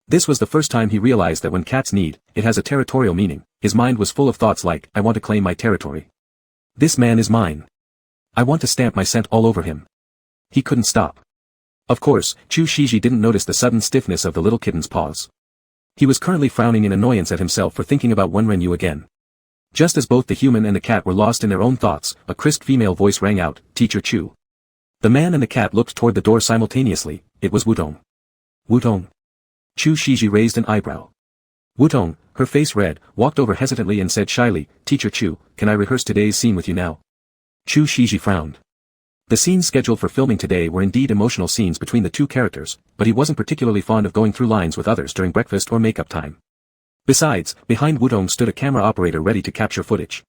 This was the first time he realized that when cats need, it has a territorial meaning. His mind was full of thoughts like, I want to claim my territory. This man is mine. I want to stamp my scent all over him. He couldn't stop. Of course, Chu Shiji didn't notice the sudden stiffness of the little kitten's paws. He was currently frowning in annoyance at himself for thinking about Wenrenyu again. Just as both the human and the cat were lost in their own thoughts, a crisp female voice rang out, Teacher Chu. The man and the cat looked toward the door simultaneously. It was Wudong. Wudong. Chu Shiji raised an eyebrow. Wudong, her face red, walked over hesitantly and said shyly, Teacher Chu, can I rehearse today's scene with you now? Chu Shiji frowned. The scenes scheduled for filming today were indeed emotional scenes between the two characters, but he wasn't particularly fond of going through lines with others during breakfast or makeup time. Besides, behind Wudong stood a camera operator ready to capture footage.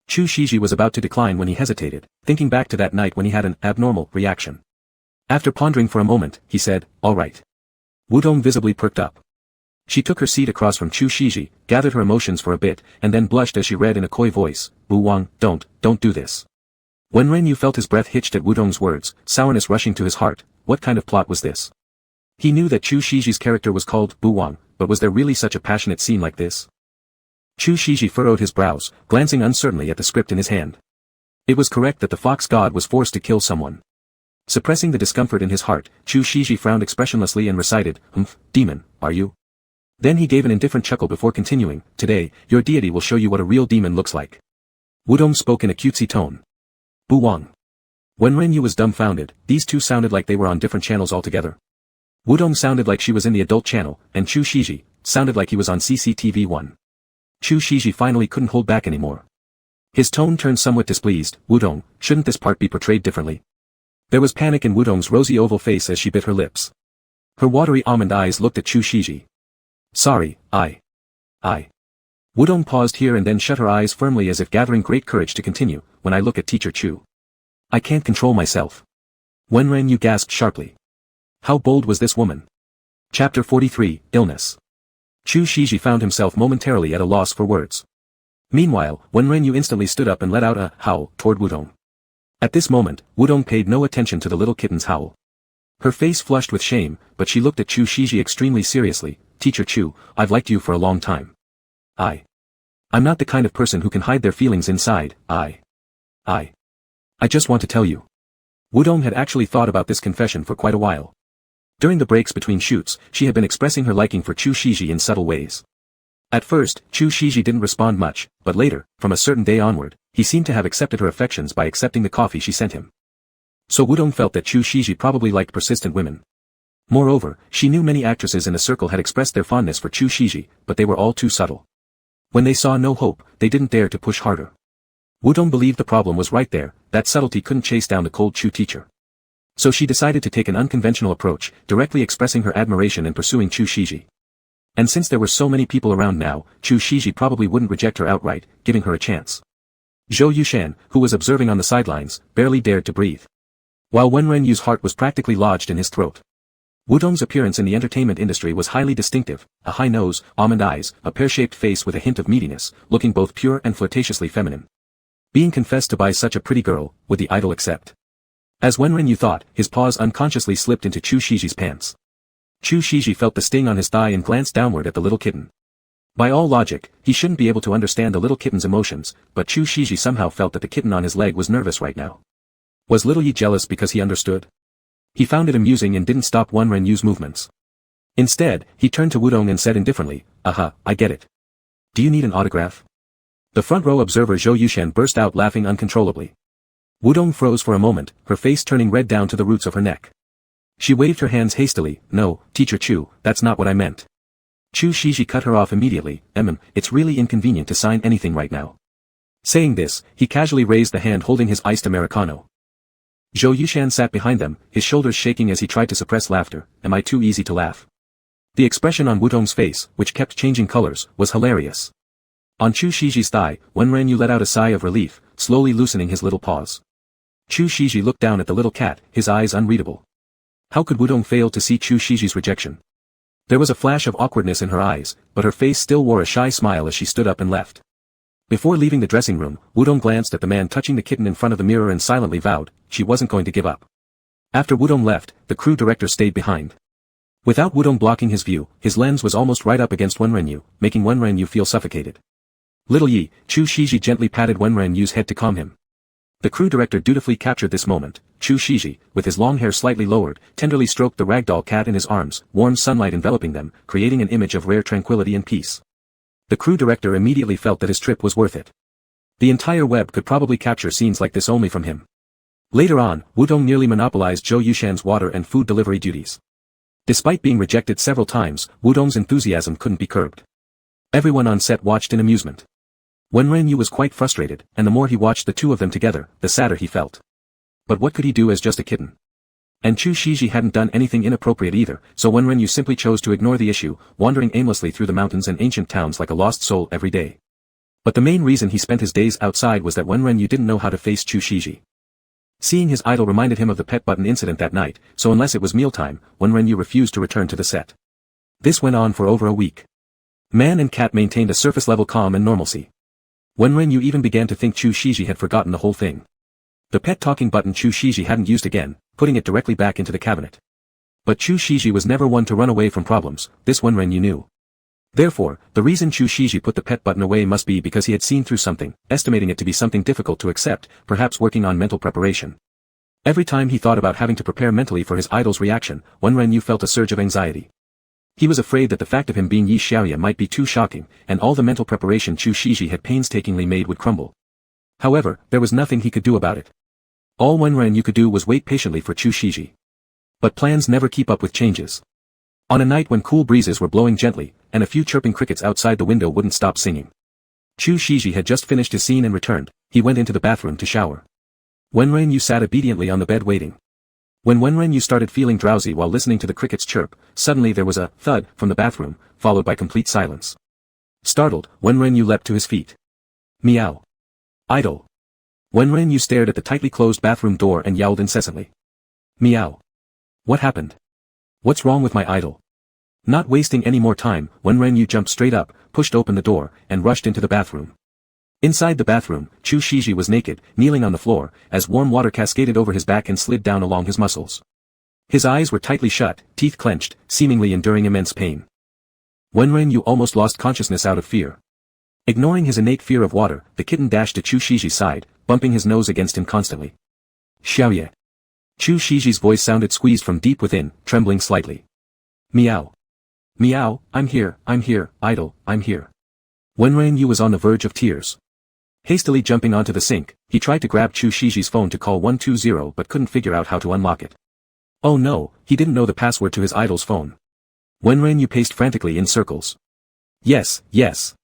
Chu Shiji was about to decline when he hesitated, thinking back to that night when he had an abnormal reaction. After pondering for a moment, he said, all right. Wudong visibly perked up. She took her seat across from Chu Shiji, gathered her emotions for a bit, and then blushed as she read in a coy voice, Wu Wang, don't do this. When Renyu felt his breath hitched at Wudong's words, sourness rushing to his heart, what kind of plot was this? He knew that Chu Shiji's character was called Bu Wang, but was there really such a passionate scene like this? Chu Shiji furrowed his brows, glancing uncertainly at the script in his hand. It was correct that the fox god was forced to kill someone. Suppressing the discomfort in his heart, Chu Shiji frowned expressionlessly and recited, demon, are you? Then he gave an indifferent chuckle before continuing, today, your deity will show you what a real demon looks like. Wudong spoke in a cutesy tone. Bu Wang. When Renyu was dumbfounded, these two sounded like they were on different channels altogether. Wudong sounded like she was in the adult channel, and Chu Shiji sounded like he was on CCTV 1. Chu Shiji finally couldn't hold back anymore. His tone turned somewhat displeased, Wudong, shouldn't this part be portrayed differently? There was panic in Wudong's rosy oval face as she bit her lips. Her watery almond eyes looked at Chu Shiji. Sorry, I. Wudong paused here and then shut her eyes firmly as if gathering great courage to continue, when I look at Teacher Chu. I can't control myself. Wenrenyu gasped sharply. How bold was this woman? Chapter 43, Illness. Chu Shiji found himself momentarily at a loss for words. Meanwhile, Wenrenyu instantly stood up and let out a howl toward Wudong. At this moment, Wudong paid no attention to the little kitten's howl. Her face flushed with shame, but she looked at Chu Shiji extremely seriously. Teacher Chu, I've liked you for a long time. I'm not the kind of person who can hide their feelings inside. I just want to tell you. Wudong had actually thought about this confession for quite a while. During the breaks between shoots, she had been expressing her liking for Chu Shiji in subtle ways. At first, Chu Shiji didn't respond much, but later, from a certain day onward, he seemed to have accepted her affections by accepting the coffee she sent him. So Wudong felt that Chu Shiji probably liked persistent women. Moreover, she knew many actresses in the circle had expressed their fondness for Chu Shiji, but they were all too subtle. When they saw no hope, they didn't dare to push harder. Wudong believed the problem was right there, that subtlety couldn't chase down the cold Chu teacher. So she decided to take an unconventional approach, directly expressing her admiration and pursuing Chu Shiji. And since there were so many people around now, Chu Shiji probably wouldn't reject her outright, giving her a chance. Zhou Yushan, who was observing on the sidelines, barely dared to breathe. While Wenrenyu's heart was practically lodged in his throat. Wudong's appearance in the entertainment industry was highly distinctive, a high nose, almond eyes, a pear-shaped face with a hint of meatiness, looking both pure and flirtatiously feminine. Being confessed to by such a pretty girl, would the idol accept? As Wenrenyu thought, his paws unconsciously slipped into Chu Shiji's pants. Chu Shiji felt the sting on his thigh and glanced downward at the little kitten. By all logic, he shouldn't be able to understand the little kitten's emotions, but Chu Shiji somehow felt that the kitten on his leg was nervous right now. Was Little Yi jealous because he understood? He found it amusing and didn't stop Wenrenyu's movements. Instead, he turned to Wudong and said indifferently, I get it. Do you need an autograph? The front row observer Zhou Yushan burst out laughing uncontrollably. Wudong froze for a moment, her face turning red down to the roots of her neck. She waved her hands hastily, no, Teacher Chu, that's not what I meant. Chu Shiji cut her off immediately, it's really inconvenient to sign anything right now. Saying this, he casually raised the hand holding his iced Americano. Zhou Yushan sat behind them, his shoulders shaking as he tried to suppress laughter. Am I too easy to laugh? The expression on Wudong's face, which kept changing colors, was hilarious. On Chu Shiji's thigh, Wenran let out a sigh of relief, slowly loosening his little paws. Chu Shiji looked down at the little cat, his eyes unreadable. How could Wudong fail to see Chu Shiji's rejection? There was a flash of awkwardness in her eyes, but her face still wore a shy smile as she stood up and left. Before leaving the dressing room, Wudong glanced at the man touching the kitten in front of the mirror and silently vowed, she wasn't going to give up. After Wudong left, the crew director stayed behind. Without Wudong blocking his view, his lens was almost right up against Wenrenyu, making Wenrenyu feel suffocated. Little Yi, Chu Shiji gently patted Wenrenyu's head to calm him. The crew director dutifully captured this moment. Chu Shiji, with his long hair slightly lowered, tenderly stroked the ragdoll cat in his arms, warm sunlight enveloping them, creating an image of rare tranquility and peace. The crew director immediately felt that his trip was worth it. The entire web could probably capture scenes like this only from him. Later on, Wudong nearly monopolized Zhou Yushan's water and food delivery duties. Despite being rejected several times, Wudong's enthusiasm couldn't be curbed. Everyone on set watched in amusement. Wenrenyu was quite frustrated, and the more he watched the two of them together, the sadder he felt. But what could he do as just a kitten? And Chu Shiji hadn't done anything inappropriate either, so Wenrenyu simply chose to ignore the issue, wandering aimlessly through the mountains and ancient towns like a lost soul every day. But the main reason he spent his days outside was that Wenrenyu didn't know how to face Chu Shiji. Seeing his idol reminded him of the pet button incident that night, so unless it was mealtime, Wenrenyu refused to return to the set. This went on for over a week. Man and cat maintained a surface-level calm and normalcy. Wenrenyu even began to think Chu Shiji had forgotten the whole thing. The pet talking button Chu Shiji hadn't used again, putting it directly back into the cabinet. But Chu Shiji was never one to run away from problems, this Wenrenyu knew. Therefore, the reason Chu Shiji put the pet button away must be because he had seen through something, estimating it to be something difficult to accept, perhaps working on mental preparation. Every time he thought about having to prepare mentally for his idol's reaction, Wenrenyu felt a surge of anxiety. He was afraid that the fact of him being Yi Xiaoya might be too shocking, and all the mental preparation Chu Shiji had painstakingly made would crumble. However, there was nothing he could do about it. All Wenrenyu could do was wait patiently for Chu Shiji. But plans never keep up with changes. On a night when cool breezes were blowing gently, and a few chirping crickets outside the window wouldn't stop singing. Chu Shiji had just finished his scene and returned. He went into the bathroom to shower. Wenrenyu sat obediently on the bed waiting. When Wenrenyu started feeling drowsy while listening to the crickets chirp, suddenly there was a thud from the bathroom, followed by complete silence. Startled, Wenrenyu leapt to his feet. Meow. Idol. Wenrenyu stared at the tightly closed bathroom door and yowled incessantly. Meow. What happened? What's wrong with my idol? Not wasting any more time, Wenrenyu jumped straight up, pushed open the door, and rushed into the bathroom. Inside the bathroom, Chu Shiji was naked, kneeling on the floor, as warm water cascaded over his back and slid down along his muscles. His eyes were tightly shut, teeth clenched, seemingly enduring immense pain. Wenrenyu almost lost consciousness out of fear. Ignoring his innate fear of water, the kitten dashed to Chu Shiji's side, bumping his nose against him constantly. Xiaoye. Chu Shiji's voice sounded squeezed from deep within, trembling slightly. Meow. Meow, I'm here, idol, I'm here. Wenrenyu was on the verge of tears. Hastily jumping onto the sink, he tried to grab Chu Shiji's phone to call 120 but couldn't figure out how to unlock it. Oh no, he didn't know the password to his idol's phone. Wenrenyu paced frantically in circles. Yes, yes.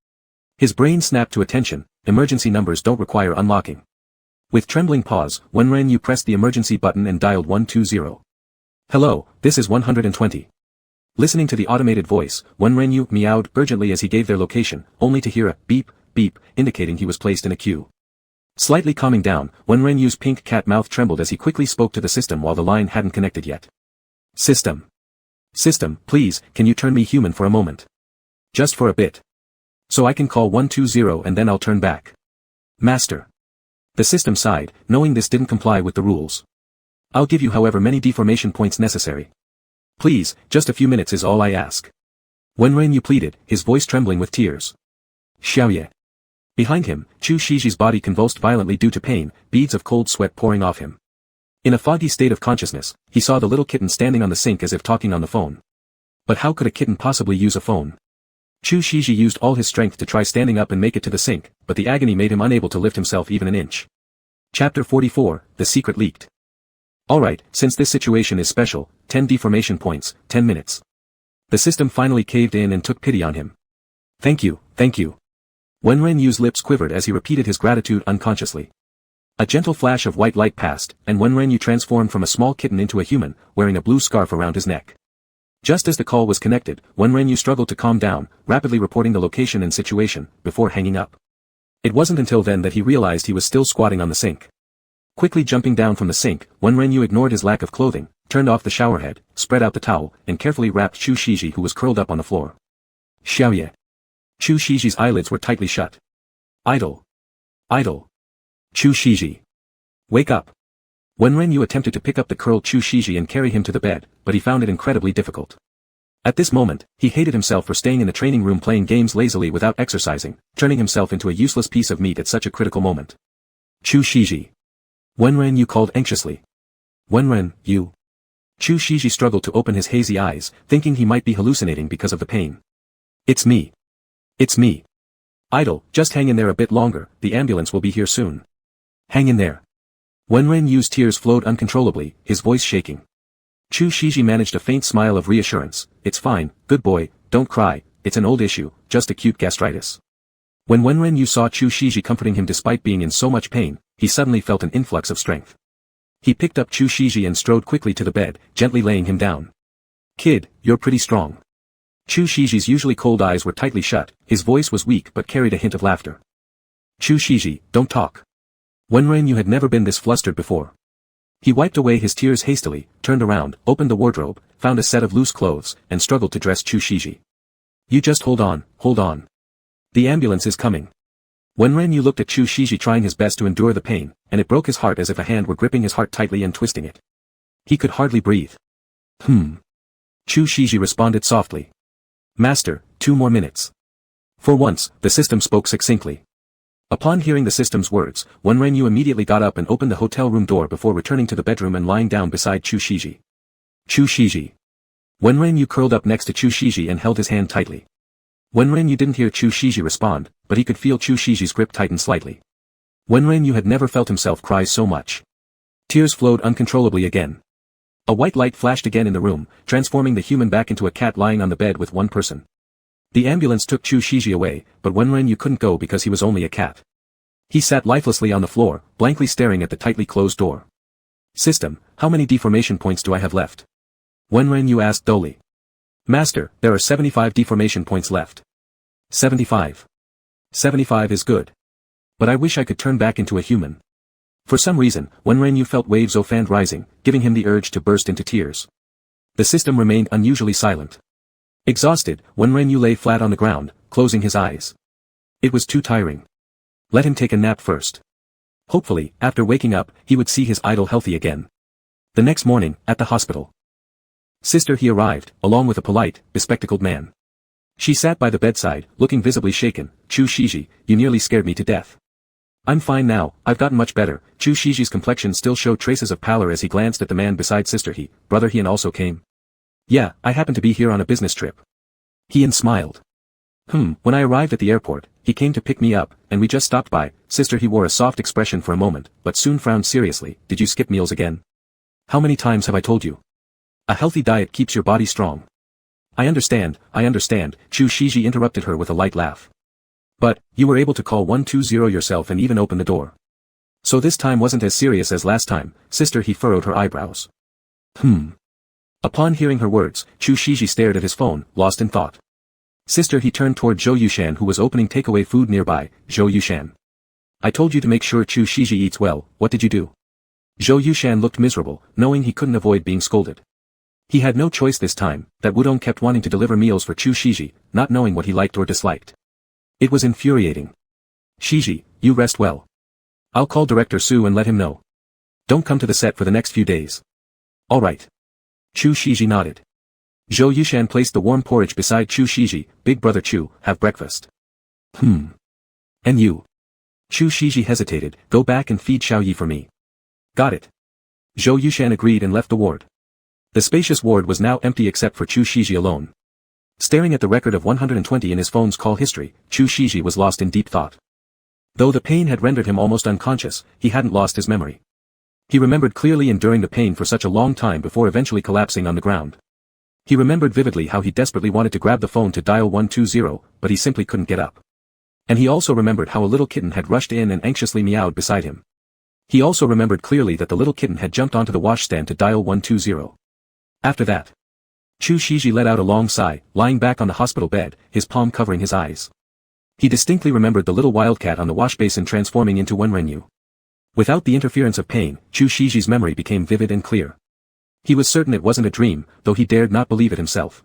His brain snapped to attention, emergency numbers don't require unlocking. With trembling paws, Wenrenyu pressed the emergency button and dialed 120. Hello, this is 120. Listening to the automated voice, Wenrenyu meowed urgently as he gave their location, only to hear a beep, beep, indicating he was placed in a queue. Slightly calming down, Wenrenyu's pink cat mouth trembled as he quickly spoke to the system while the line hadn't connected yet. System. System, please, can you turn me human for a moment? Just for a bit. So I can call 120 and then I'll turn back. Master. The system sighed, knowing this didn't comply with the rules. I'll give you however many deformation points necessary. Please, just a few minutes is all I ask. Wenrenyu pleaded, his voice trembling with tears. Xiaoye. Behind him, Chu Shiji's body convulsed violently due to pain, beads of cold sweat pouring off him. In a foggy state of consciousness, he saw the little kitten standing on the sink as if talking on the phone. But how could a kitten possibly use a phone? Chu Shiji used all his strength to try standing up and make it to the sink, but the agony made him unable to lift himself even an inch. Chapter 44, The Secret Leaked. Alright, since this situation is special, 10 deformation points, 10 minutes. The system finally caved in and took pity on him. Thank you, thank you. Wenrenyu's lips quivered as he repeated his gratitude unconsciously. A gentle flash of white light passed, and Wenrenyu transformed from a small kitten into a human, wearing a blue scarf around his neck. Just as the call was connected, Wenren Yu struggled to calm down, rapidly reporting the location and situation, before hanging up. It wasn't until then that he realized he was still squatting on the sink. Quickly jumping down from the sink, Wenren Yu ignored his lack of clothing, turned off the showerhead, spread out the towel, and carefully wrapped Chu Shiji, who was curled up on the floor. Xiaoye. Chu Shiji's eyelids were tightly shut. Idle. Idle. Chu Shiji. Wake up. Wenren Yu attempted to pick up the curled Chu Shiji and carry him to the bed, but he found it incredibly difficult. At this moment, he hated himself for staying in the training room playing games lazily without exercising, turning himself into a useless piece of meat at such a critical moment. Chu Shiji. Wenren Yu called anxiously. Wenren, you. Chu Shiji struggled to open his hazy eyes, thinking he might be hallucinating because of the pain. It's me. It's me. Idle, just hang in there a bit longer, the ambulance will be here soon. Hang in there. Wenren Yu's tears flowed uncontrollably, his voice shaking. Chu Shiji managed a faint smile of reassurance. It's fine, good boy, don't cry, it's an old issue, just acute gastritis. When Wenren Yu saw Chu Shiji comforting him despite being in so much pain, he suddenly felt an influx of strength. He picked up Chu Shiji and strode quickly to the bed, gently laying him down. Kid, you're pretty strong. Chu Shiji's usually cold eyes were tightly shut, his voice was weak but carried a hint of laughter. Chu Shiji, don't talk. Wenren Yu had never been this flustered before. He wiped away his tears hastily, turned around, opened the wardrobe, found a set of loose clothes, and struggled to dress Chu Shiji. You just hold on, hold on. The ambulance is coming. Wenren Yu looked at Chu Shiji trying his best to endure the pain, and it broke his heart as if a hand were gripping his heart tightly and twisting it. He could hardly breathe. Chu Shiji responded softly. Master, 2 more minutes. For once, the system spoke succinctly. Upon hearing the system's words, Wenren Yu immediately got up and opened the hotel room door before returning to the bedroom and lying down beside Chu Shiji. Chu Shiji. Wenren Yu curled up next to Chu Shiji and held his hand tightly. Wenren Yu didn't hear Chu Shiji respond, but he could feel Chu Shiji's grip tighten slightly. Wenren Yu had never felt himself cry so much. Tears flowed uncontrollably again. A white light flashed again in the room, transforming the human back into a cat lying on the bed with one person. The ambulance took Chu Shiji away, but Wenren Yu couldn't go because he was only a cat. He sat lifelessly on the floor, blankly staring at the tightly closed door. System, how many deformation points do I have left? Wenren Yu asked dully. Master, there are 75 deformation points left. 75. 75 is good. But I wish I could turn back into a human. For some reason, Wenren Yu felt waves of fan rising, giving him the urge to burst into tears. The system remained unusually silent. Exhausted, Wenren Yu lay flat on the ground, closing his eyes. It was too tiring. Let him take a nap first. Hopefully, after waking up, he would see his idol healthy again. The next morning, at the hospital. Sister he arrived, along with a polite, bespectacled man. She sat by the bedside, looking visibly shaken. Chu Shiji, you nearly scared me to death. I'm fine now, I've gotten much better. Chu Shiji's complexion still showed traces of pallor as he glanced at the man beside Sister He. Brother Hien also came. Yeah, I happened to be here on a business trip. Hien smiled. When I arrived at the airport, he came to pick me up, and we just stopped by. Sister He wore a soft expression for a moment, but soon frowned seriously. Did you skip meals again? How many times have I told you? A healthy diet keeps your body strong. I understand, Chu Shiji interrupted her with a light laugh. But, you were able to call 120 yourself and even open the door. So this time wasn't as serious as last time. Sister He furrowed her eyebrows. Upon hearing her words, Chu Shiji stared at his phone, lost in thought. Sister He turned toward Zhou Yushan who was opening takeaway food nearby. Zhou Yushan. I told you to make sure Chu Shiji eats well, what did you do? Zhou Yushan looked miserable, knowing he couldn't avoid being scolded. He had no choice this time, that Wudong kept wanting to deliver meals for Chu Shiji, not knowing what he liked or disliked. It was infuriating. Shiji, you rest well. I'll call Director Su and let him know. Don't come to the set for the next few days. All right. Chu Shiji nodded. Zhou Yushan placed the warm porridge beside Chu Shiji. Big brother Chu, have breakfast. And you? Chu Shiji hesitated. Go back and feed Xiao Yi for me. Got it. Zhou Yushan agreed and left the ward. The spacious ward was now empty except for Chu Shiji alone. Staring at the record of 120 in his phone's call history, Chu Shiji was lost in deep thought. Though the pain had rendered him almost unconscious, he hadn't lost his memory. He remembered clearly enduring the pain for such a long time before eventually collapsing on the ground. He remembered vividly how he desperately wanted to grab the phone to dial 120, but he simply couldn't get up. And he also remembered how a little kitten had rushed in and anxiously meowed beside him. He also remembered clearly that the little kitten had jumped onto the washstand to dial 120. After that, Chu Shiji let out a long sigh, lying back on the hospital bed, his palm covering his eyes. He distinctly remembered the little wildcat on the wash basin transforming into Wenrenyu. Without the interference of pain, Chu Shiji's memory became vivid and clear. He was certain it wasn't a dream, though he dared not believe it himself.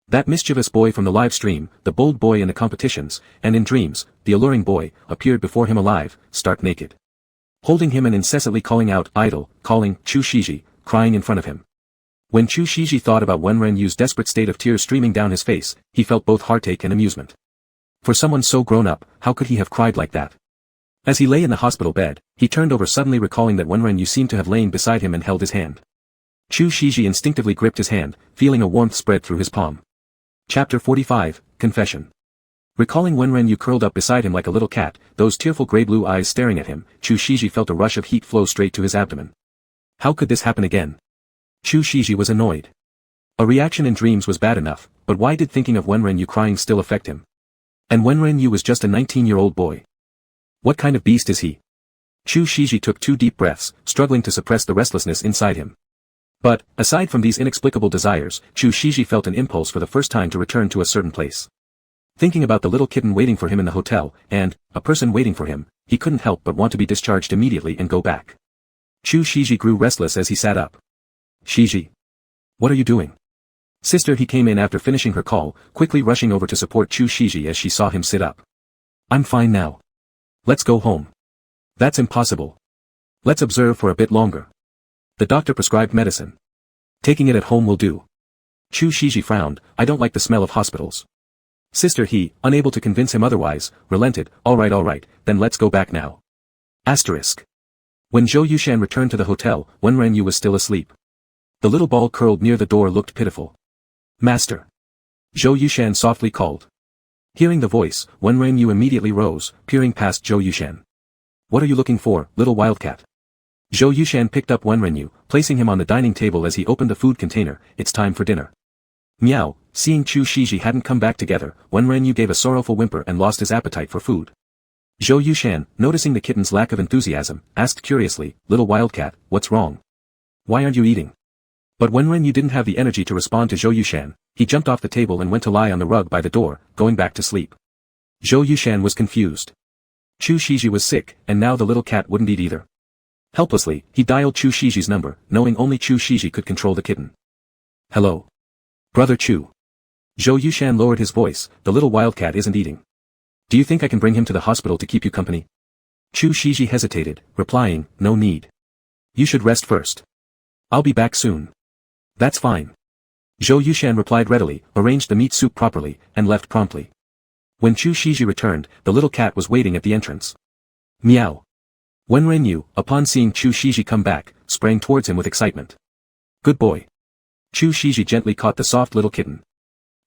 That mischievous boy from the live stream, the bold boy in the competitions, and in dreams, the alluring boy, appeared before him alive, stark naked. Holding him and incessantly calling out, idle, calling, Chu Shiji, crying in front of him. When Chu Shiji thought about Wenrenyu's desperate state of tears streaming down his face, he felt both heartache and amusement. For someone so grown up, how could he have cried like that? As he lay in the hospital bed, he turned over suddenly recalling that Wenrenyu seemed to have lain beside him and held his hand. Chu Shiji instinctively gripped his hand, feeling a warmth spread through his palm. Chapter 45, Confession. Recalling Wenrenyu curled up beside him like a little cat, those tearful grey-blue eyes staring at him, Chu Shiji felt a rush of heat flow straight to his abdomen. How could this happen again? Chu Shiji was annoyed. A reaction in dreams was bad enough, but why did thinking of Wenrenyu crying still affect him? And Wenrenyu was just a 19-year-old boy. What kind of beast is he? Chu Shiji took 2 deep breaths, struggling to suppress the restlessness inside him. But, aside from these inexplicable desires, Chu Shiji felt an impulse for the first time to return to a certain place. Thinking about the little kitten waiting for him in the hotel, and, a person waiting for him, he couldn't help but want to be discharged immediately and go back. Chu Shiji grew restless as he sat up. Shiji. What are you doing? Sister, he came in after finishing her call, quickly rushing over to support Chu Shiji as she saw him sit up. I'm fine now. Let's go home. That's impossible. Let's observe for a bit longer. The doctor prescribed medicine. Taking it at home will do. Chu Shiji frowned, I don't like the smell of hospitals. Sister, he, unable to convince him otherwise, relented, alright, then let's go back now. Asterisk. When Zhou Yushan returned to the hotel, Wenrenyu was still asleep. The little ball curled near the door looked pitiful. Master. Zhou Yushan softly called. Hearing the voice, Wenrenyu immediately rose, peering past Zhou Yushan. What are you looking for, little wildcat? Zhou Yushan picked up Wenrenyu, placing him on the dining table as he opened the food container. It's time for dinner. Meow, seeing Chu Shiji hadn't come back together, Wenrenyu gave a sorrowful whimper and lost his appetite for food. Zhou Yushan, noticing the kitten's lack of enthusiasm, asked curiously, little wildcat, what's wrong? Why aren't you eating? But Wenrenyu didn't have the energy to respond to Zhou Yushan. He jumped off the table and went to lie on the rug by the door, going back to sleep. Zhou Yushan was confused. Chu Shiji was sick, and now the little cat wouldn't eat either. Helplessly, he dialed Chu Shiji's number, knowing only Chu Shiji could control the kitten. Hello. Brother Chu. Zhou Yushan lowered his voice, the little wildcat isn't eating. Do you think I can bring him to the hospital to keep you company? Chu Shiji hesitated, replying, no need. You should rest first. I'll be back soon. That's fine. Zhou Yushan replied readily, arranged the meat soup properly, and left promptly. When Chu Shiji returned, the little cat was waiting at the entrance. Meow. Wenrenyu, upon seeing Chu Shiji come back, sprang towards him with excitement. Good boy. Chu Shiji gently caught the soft little kitten.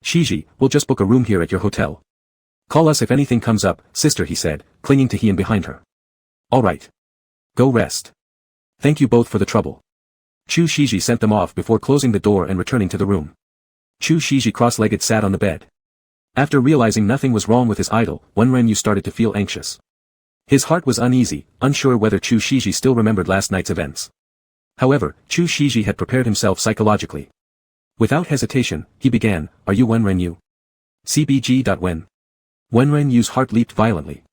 Shiji, we'll just book a room here at your hotel. Call us if anything comes up, sister, he said, clinging to Heian behind her. All right. Go rest. Thank you both for the trouble. Chu Shiji sent them off before closing the door and returning to the room. Chu Shiji cross-legged sat on the bed. After realizing nothing was wrong with his idol, Wenrenyu started to feel anxious. His heart was uneasy, unsure whether Chu Shiji still remembered last night's events. However, Chu Shiji had prepared himself psychologically. Without hesitation, he began, are you Wenrenyu? CBG. Wenrenyu's heart leaped violently.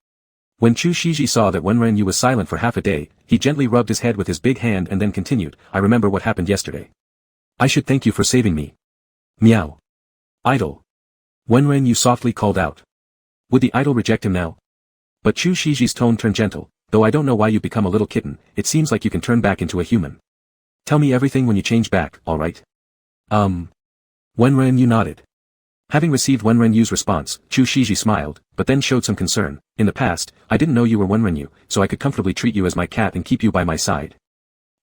When Chu Shiji saw that Wenrenyu was silent for half a day, he gently rubbed his head with his big hand and then continued, I remember what happened yesterday. I should thank you for saving me. Meow. Idol. Wenrenyu softly called out. Would the idol reject him now? But Chu Shiji's tone turned gentle, though I don't know why you become a little kitten, it seems like you can turn back into a human. Tell me everything when you change back, alright? Wenrenyu nodded. Having received Wenrenyu's response, Chu Shiji smiled, but then showed some concern. In the past, I didn't know you were Wenrenyu, so I could comfortably treat you as my cat and keep you by my side.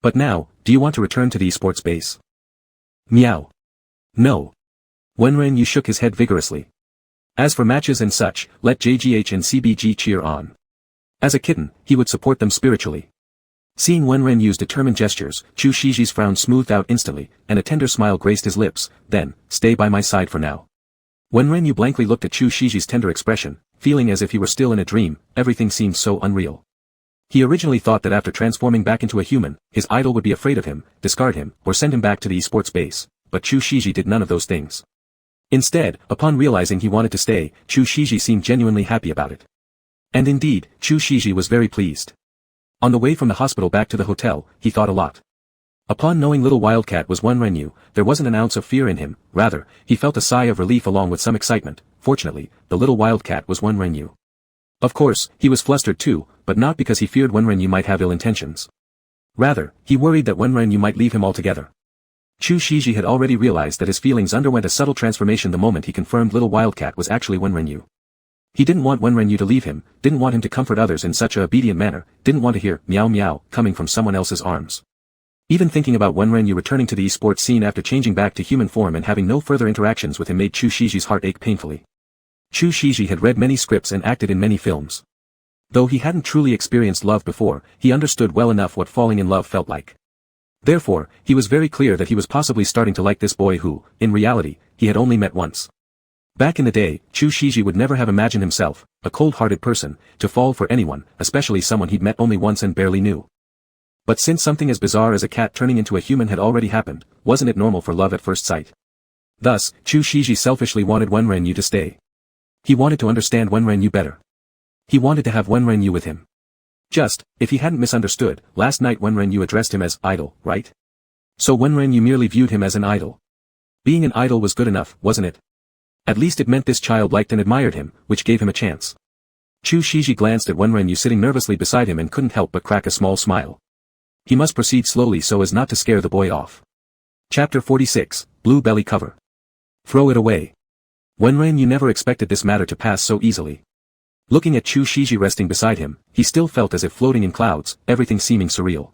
But now, do you want to return to the esports base? Meow. No. Wenrenyu shook his head vigorously. As for matches and such, let JGH and CBG cheer on. As a kitten, he would support them spiritually. Seeing Wenrenyu's determined gestures, Chu Shiji's frown smoothed out instantly, and a tender smile graced his lips. Then, stay by my side for now. Wenrenyu blankly looked at Chu Shiji's tender expression, feeling as if he were still in a dream. Everything seemed so unreal. He originally thought that after transforming back into a human, his idol would be afraid of him, discard him, or send him back to the esports base. but Chu Shiji did none of those things. Instead, upon realizing he wanted to stay, Chu Shiji seemed genuinely happy about it. And indeed, Chu Shiji was very pleased. On the way from the hospital back to the hotel, he thought a lot. Upon knowing little Wildcat was Wenren, there wasn't an ounce of fear in him, rather, he felt a sigh of relief along with some excitement. Fortunately, the little Wildcat was Wenren. Of course, he was flustered too, but not because he feared Wenren might have ill intentions. Rather, he worried that Wenren might leave him altogether. Chu Shiji had already realized that his feelings underwent a subtle transformation the moment he confirmed little Wildcat was actually Wenren. He didn't want Wenren to leave him, didn't want him to comfort others in such a obedient manner, didn't want to hear meow meow coming from someone else's arms. Even thinking about Wenren returning to the esports scene after changing back to human form and having no further interactions with him made Chu Shiji's heart ache painfully. Chu Shiji had read many scripts and acted in many films. Though he hadn't truly experienced love before, he understood well enough what falling in love felt like. Therefore, he was very clear that he was possibly starting to like this boy who, in reality, he had only met once. Back in the day, Chu Shiji would never have imagined himself, a cold-hearted person, to fall for anyone, especially someone he'd met only once and barely knew. But since something as bizarre as a cat turning into a human had already happened, wasn't it normal for love at first sight? Thus, Chu Shiji selfishly wanted Wenren to stay. He wanted to understand Wenren better. He wanted to have Wenren with him. Just, if he hadn't misunderstood, last night Wenren addressed him as idol, right? So Wenren merely viewed him as an idol. Being an idol was good enough, wasn't it? At least it meant this child liked and admired him, which gave him a chance. Chu Shiji glanced at Wenren sitting nervously beside him and couldn't help but crack a small smile. He must proceed slowly so as not to scare the boy off. Chapter 46, Blue Belly Cover. Throw it away. Wenren never expected this matter to pass so easily. Looking at Chu Shiji resting beside him, he still felt as if floating in clouds, everything seeming surreal.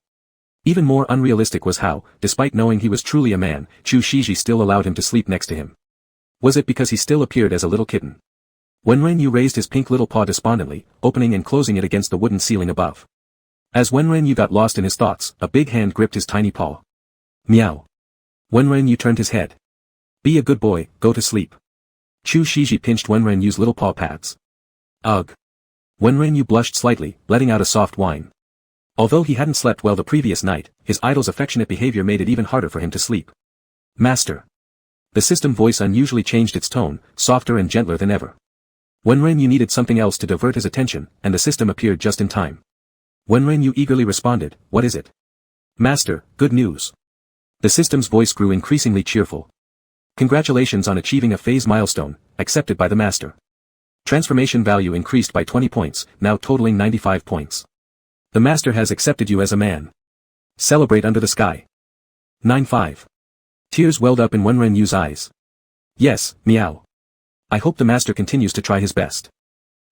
Even more unrealistic was how, despite knowing he was truly a man, Chu Shiji still allowed him to sleep next to him. Was it because he still appeared as a little kitten? Wenren raised his pink little paw despondently, opening and closing it against the wooden ceiling above. As Wenren got lost in his thoughts, a big hand gripped his tiny paw. Meow. Wenren turned his head. Be a good boy, go to sleep. Chu Shiji pinched Wenren's little paw pads. Ugh. Wenren blushed slightly, letting out a soft whine. Although he hadn't slept well the previous night, his idol's affectionate behavior made it even harder for him to sleep. Master. The system voice unusually changed its tone, softer and gentler than ever. Wenren needed something else to divert his attention, and the system appeared just in time. Wenren eagerly responded, what is it? Master, good news. The system's voice grew increasingly cheerful. Congratulations on achieving a phase milestone, accepted by the master. Transformation value increased by 20 points, now totaling 95 points. The master has accepted you as a man. Celebrate under the sky. 9-5. Tears welled up in Wenren's eyes. Yes, meow. I hope the master continues to try his best.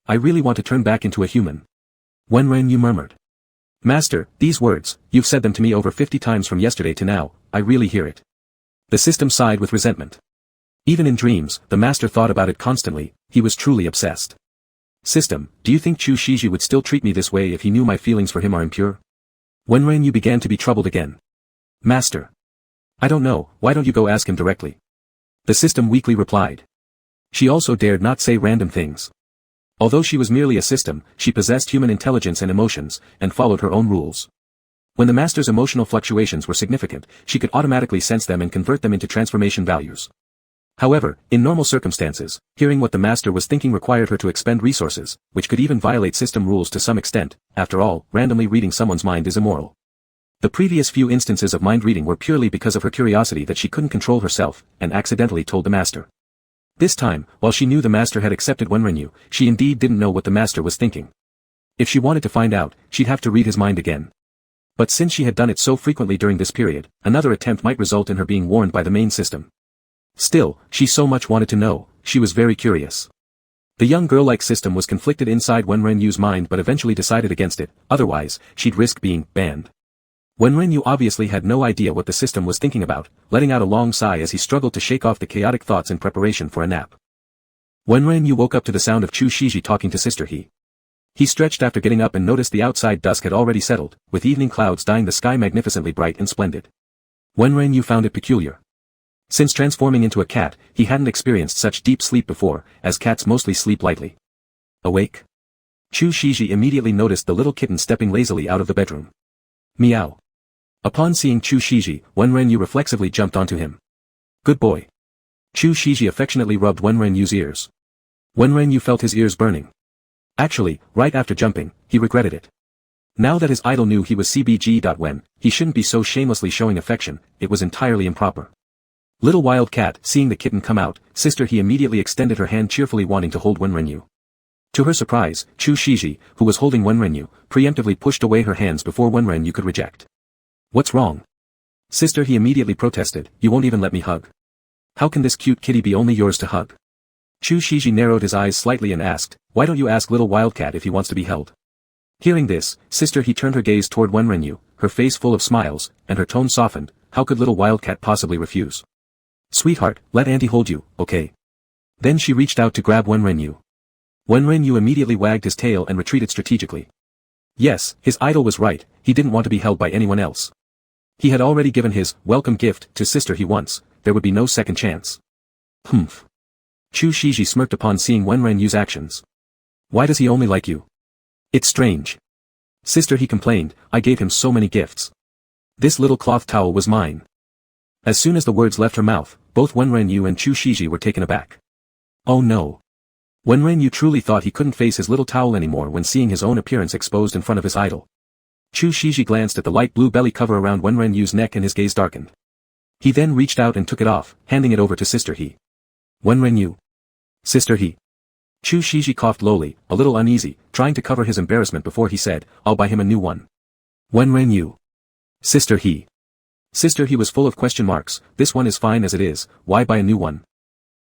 I really want to turn back into a human. Wenren murmured. Master, these words, you've said them to me over 50 times from yesterday to now, I really hear it. The system sighed with resentment. Even in dreams, the master thought about it constantly, he was truly obsessed. System, do you think Chu Shiji would still treat me this way if he knew my feelings for him are impure? Wenren began to be troubled again. Master. I don't know, why don't you go ask him directly? The system weakly replied. She also dared not say random things. Although she was merely a system, she possessed human intelligence and emotions, and followed her own rules. When the master's emotional fluctuations were significant, she could automatically sense them and convert them into transformation values. However, in normal circumstances, hearing what the master was thinking required her to expend resources, which could even violate system rules to some extent. After all, randomly reading someone's mind is immoral. The previous few instances of mind reading were purely because of her curiosity that she couldn't control herself, and accidentally told the master. This time, while she knew the master had accepted Wenren, she indeed didn't know what the master was thinking. If she wanted to find out, she'd have to read his mind again. But since she had done it so frequently during this period, another attempt might result in her being warned by the main system. Still, she so much wanted to know, she was very curious. The young girl-like system was conflicted inside Wenren's mind but eventually decided against it, otherwise, she'd risk being banned. Wenren obviously had no idea what the system was thinking about, letting out a long sigh as he struggled to shake off the chaotic thoughts in preparation for a nap. Wenren woke up to the sound of Chu Shiji talking to Sister He. He stretched after getting up and noticed the outside dusk had already settled, with evening clouds dyeing the sky magnificently bright and splendid. Wenren found it peculiar. Since transforming into a cat, he hadn't experienced such deep sleep before, as cats mostly sleep lightly. Awake? Chu Shiji immediately noticed the little kitten stepping lazily out of the bedroom. Meow. Upon seeing Chu Shiji, Wenren reflexively jumped onto him. Good boy. Chu Shiji affectionately rubbed Wenrenyu's ears. Wenrenyu felt his ears burning. Actually, right after jumping, he regretted it. Now that his idol knew he was CBG. When, he shouldn't be so shamelessly showing affection, it was entirely improper. Little Wild Cat, seeing the kitten come out, sister he immediately extended her hand cheerfully wanting to hold Wenrenyu. To her surprise, Chu Shiji, who was holding Wenrenyu, preemptively pushed away her hands before Wenrenyu could reject. What's wrong? Sister he immediately protested, you won't even let me hug. How can this cute kitty be only yours to hug? Chu Shiji narrowed his eyes slightly and asked, why don't you ask little Wildcat if he wants to be held? Hearing this, sister he turned her gaze toward Wenrenyu, her face full of smiles, and her tone softened, how could little Wildcat possibly refuse? Sweetheart, let auntie hold you, okay? Then she reached out to grab Wenrenyu. Wenrenyu immediately wagged his tail and retreated strategically. Yes, his idol was right, he didn't want to be held by anyone else. He had already given his welcome gift to sister he once, there would be no second chance. Humph. Chu Shiji smirked upon seeing Wenrenyu's actions. Why does he only like you? It's strange. Sister he complained, I gave him so many gifts. This little cloth towel was mine. As soon as the words left her mouth, both Wenrenyu and Chu Shiji were taken aback. Oh no. Wenrenyu truly thought he couldn't face his little towel anymore when seeing his own appearance exposed in front of his idol. Chu Shiji glanced at the light blue belly cover around Wenrenyu's neck and his gaze darkened. He then reached out and took it off, handing it over to sister he. Wenrenyu. Sister he. Chu Shiji coughed lowly, a little uneasy, trying to cover his embarrassment before he said, I'll buy him a new one. Wenrenyu. Sister he. Sister he was full of question marks, this one is fine as it is, why buy a new one?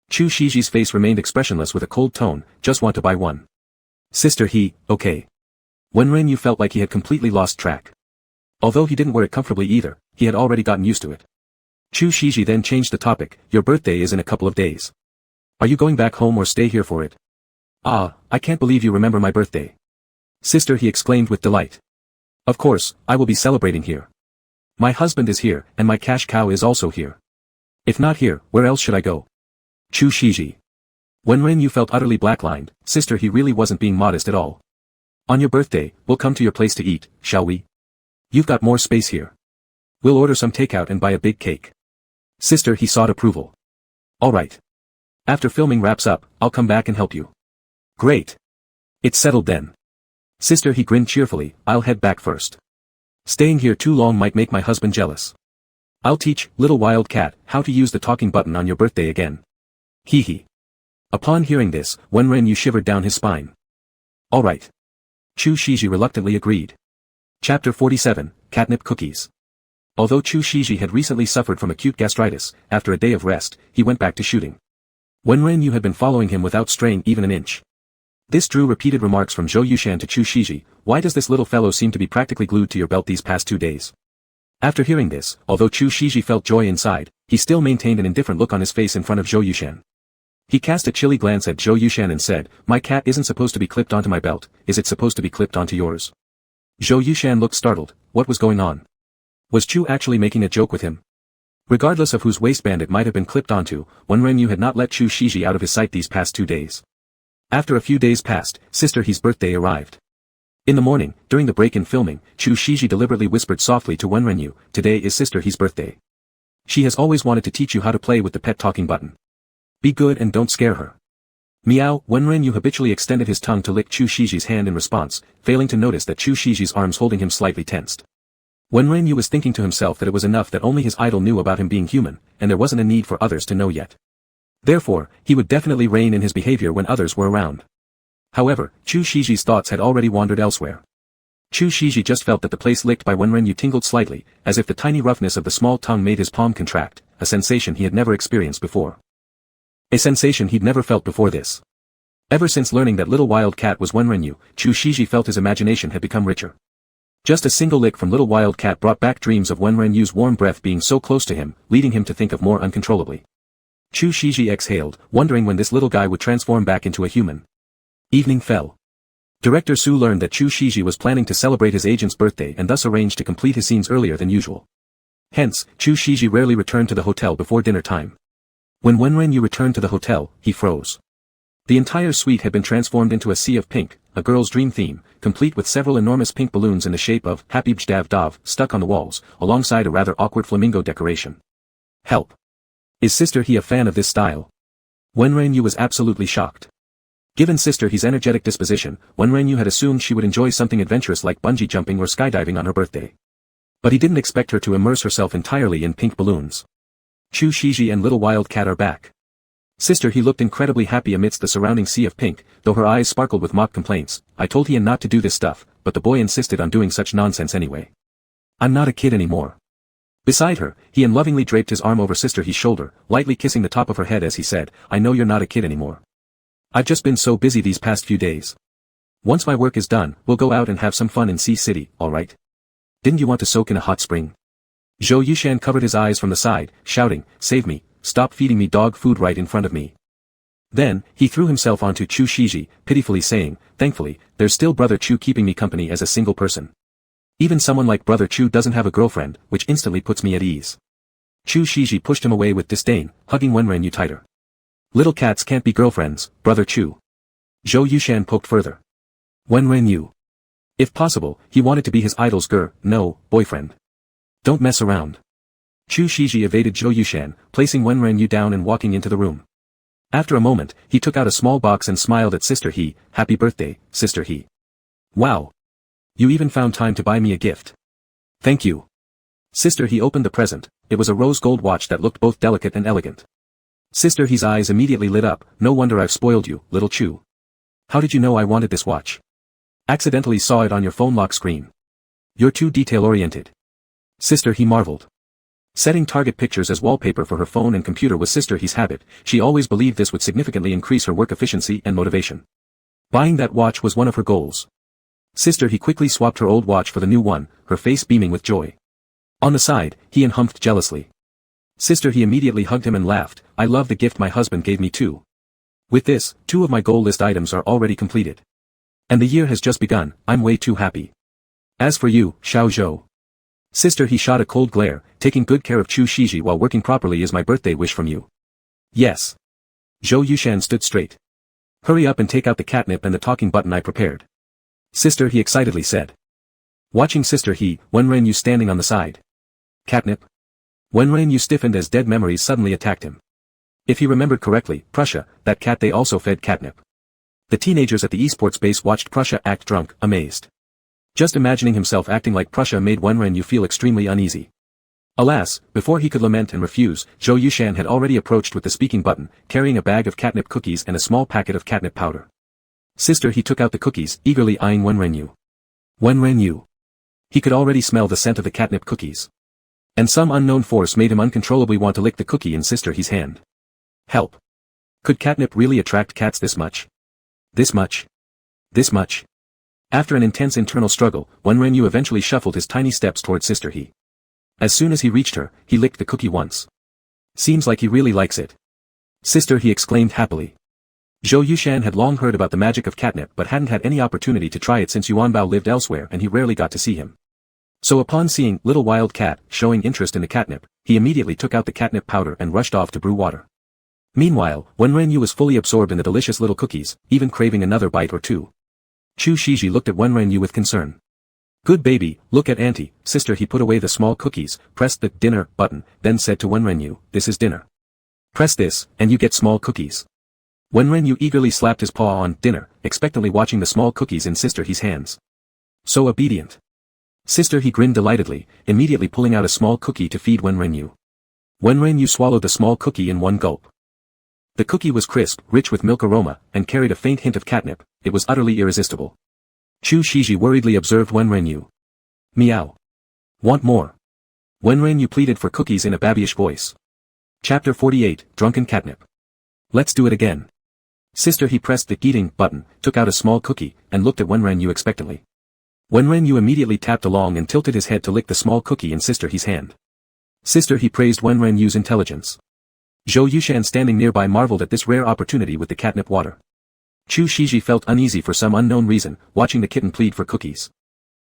Chu Shiji's face remained expressionless with a cold tone, just want to buy one. Sister he, okay. Wenrenyu felt like he had completely lost track. Although he didn't wear it comfortably either, he had already gotten used to it. Chu Shiji then changed the topic, your birthday is in a couple of days. Are you going back home or stay here for it? Ah, I can't believe you remember my birthday. Sister he exclaimed with delight. Of course, I will be celebrating here. My husband is here, and my cash cow is also here. If not here, where else should I go? Chu Shiji. Wenrenyu felt utterly blacklined, sister he really wasn't being modest at all. On your birthday, we'll come to your place to eat, shall we? You've got more space here. We'll order some takeout and buy a big cake. Sister he sought approval. Alright. After filming wraps up, I'll come back and help you. Great. It's settled then. Sister he grinned cheerfully, I'll head back first. Staying here too long might make my husband jealous. I'll teach little Wild Cat how to use the talking button on your birthday again. Hee hee. Upon hearing this, Wenrenyu shivered down his spine. Alright. Chu Shiji reluctantly agreed. Chapter 47, Catnip Cookies. Although Chu Shiji had recently suffered from acute gastritis, after a day of rest, he went back to shooting. Wenrenyu had been following him without straying even an inch. This drew repeated remarks from Zhou Yushan to Chu Shiji, why does this little fellow seem to be practically glued to your belt these past 2 days? After hearing this, although Chu Shiji felt joy inside, he still maintained an indifferent look on his face in front of Zhou Yushan. He cast a chilly glance at Zhou Yushan and said, my cat isn't supposed to be clipped onto my belt, is it supposed to be clipped onto yours? Zhou Yushan looked startled, what was going on? Was Chu actually making a joke with him? Regardless of whose waistband it might have been clipped onto, Wenrenyu had not let Chu Shiji out of his sight these past 2 days. After a few days passed, sister he's birthday arrived. In the morning, during the break in filming, Chu Shiji deliberately whispered softly to Wenrenyu, today is sister he's birthday. She has always wanted to teach you how to play with the pet talking button. Be good and don't scare her. Meow. Wenrenyu habitually extended his tongue to lick Chu Shiji's hand in response, failing to notice that Chu Shiji's arms holding him slightly tensed. Wenrenyu was thinking to himself that it was enough that only his idol knew about him being human, and there wasn't a need for others to know yet. Therefore, he would definitely rein in his behavior when others were around. However, Chu Shiji's thoughts had already wandered elsewhere. Chu Shiji just felt that the place licked by Wenrenyu tingled slightly, as if the tiny roughness of the small tongue made his palm contract, a sensation he had never experienced before. A sensation he'd never felt before this. Ever since learning that little Wild Cat was Wenrenyu, Chu Shiji felt his imagination had become richer. Just a single lick from little Wild Cat brought back dreams of Wenrenyu's warm breath being so close to him, leading him to think of more uncontrollably. Chu Shiji exhaled, wondering when this little guy would transform back into a human. Evening fell. Director Su learned that Chu Shiji was planning to celebrate his agent's birthday and thus arranged to complete his scenes earlier than usual. Hence, Chu Shiji rarely returned to the hotel before dinner time. When Wenrenyu returned to the hotel, he froze. The entire suite had been transformed into a sea of pink, a girl's dream theme, complete with several enormous pink balloons in the shape of Happy Bjdav Dov stuck on the walls, alongside a rather awkward flamingo decoration. Help! Is Sister He a fan of this style? Wenran was absolutely shocked. Given Sister He's energetic disposition, Wenran had assumed she would enjoy something adventurous like bungee jumping or skydiving on her birthday. But he didn't expect her to immerse herself entirely in pink balloons. Chu Shiji and Little Wild Cat are back. Sister He looked incredibly happy amidst the surrounding sea of pink, though her eyes sparkled with mock complaints. I told Hian not to do this stuff, but the boy insisted on doing such nonsense anyway. I'm not a kid anymore. Beside her, Hian lovingly draped his arm over Sister He's shoulder, lightly kissing the top of her head as he said, I know you're not a kid anymore. I've just been so busy these past few days. Once my work is done, we'll go out and have some fun in Sea City, alright? Didn't you want to soak in a hot spring? Zhou Yushan covered his eyes from the side, shouting, Save me, stop feeding me dog food right in front of me. Then, he threw himself onto Chu Shiji, pitifully saying, Thankfully, there's still Brother Chu keeping me company as a single person. Even someone like Brother Chu doesn't have a girlfriend, which instantly puts me at ease. Chu Shiji pushed him away with disdain, hugging Wenran tighter. Little cats can't be girlfriends, Brother Chu. Zhou Yushan poked further. Wenran. If possible, he wanted to be his idol's boyfriend. Don't mess around. Chu Shiji evaded Zhou Yushan, placing Wenran down and walking into the room. After a moment, he took out a small box and smiled at Sister He, Happy birthday, Sister He. Wow. You even found time to buy me a gift. Thank you. Sister He opened the present. It was a rose gold watch that looked both delicate and elegant. Sister He's eyes immediately lit up. No wonder I've spoiled you, little Chu. How did you know I wanted this watch? Accidentally saw it on your phone lock screen. You're too detail-oriented. Sister He marveled. Setting target pictures as wallpaper for her phone and computer was Sister He's habit. She always believed this would significantly increase her work efficiency and motivation. Buying that watch was one of her goals. Sister He quickly swapped her old watch for the new one, her face beaming with joy. On the side, Hian humphed jealously. Sister He immediately hugged him and laughed, I love the gift my husband gave me too. With this, 2 of my goal list items are already completed. And the year has just begun, I'm way too happy. As for you, Xiao Zhou. Sister He shot a cold glare, taking good care of Chu Shiji while working properly is my birthday wish from you. Yes. Zhou Yushan stood straight. Hurry up and take out the catnip and the talking button I prepared. Sister He excitedly said. Watching Sister He, Wenran standing on the side. Catnip? Wenran stiffened as dead memories suddenly attacked him. If he remembered correctly, Prussia, that cat they also fed catnip. The teenagers at the esports base watched Prussia act drunk, amazed. Just imagining himself acting like Prussia made Wenran feel extremely uneasy. Alas, before he could lament and refuse, Zhou Yushan had already approached with the speaking button, carrying a bag of catnip cookies and a small packet of catnip powder. Sister He took out the cookies, eagerly eyeing Wenran. Wenran. He could already smell the scent of the catnip cookies. And some unknown force made him uncontrollably want to lick the cookie in Sister He's hand. Help. Could catnip really attract cats this much? This much? This much? After an intense internal struggle, Wenran eventually shuffled his tiny steps toward Sister He. As soon as he reached her, he licked the cookie once. Seems like he really likes it. Sister He exclaimed happily. Zhou Yushan had long heard about the magic of catnip but hadn't had any opportunity to try it since Yuanbao lived elsewhere and he rarely got to see him. So upon seeing Little Wild Cat showing interest in the catnip, he immediately took out the catnip powder and rushed off to brew water. Meanwhile, Wenran was fully absorbed in the delicious little cookies, even craving another bite or two. Chu Shiji looked at Wenran with concern. Good baby, look at auntie. Sister He put away the small cookies, pressed the dinner button, then said to Wenran, this is dinner. Press this, and you get small cookies. Wenran eagerly slapped his paw on dinner, expectantly watching the small cookies in Sister He's hands. So obedient. Sister He grinned delightedly, immediately pulling out a small cookie to feed Wenran. Wenran swallowed the small cookie in one gulp. The cookie was crisp, rich with milk aroma, and carried a faint hint of catnip. It was utterly irresistible. Chu Shiji worriedly observed Wenran. Meow. Want more? Wenran pleaded for cookies in a babyish voice. Chapter 48, Drunken Catnip. Let's do it again. Sister He pressed the eating button, took out a small cookie, and looked at Wenran expectantly. Wenran immediately tapped along and tilted his head to lick the small cookie in Sister He's hand. Sister He praised Wenran's intelligence. Zhou Yushan standing nearby marveled at this rare opportunity with the catnip water. Chu Shiji felt uneasy for some unknown reason, watching the kitten plead for cookies.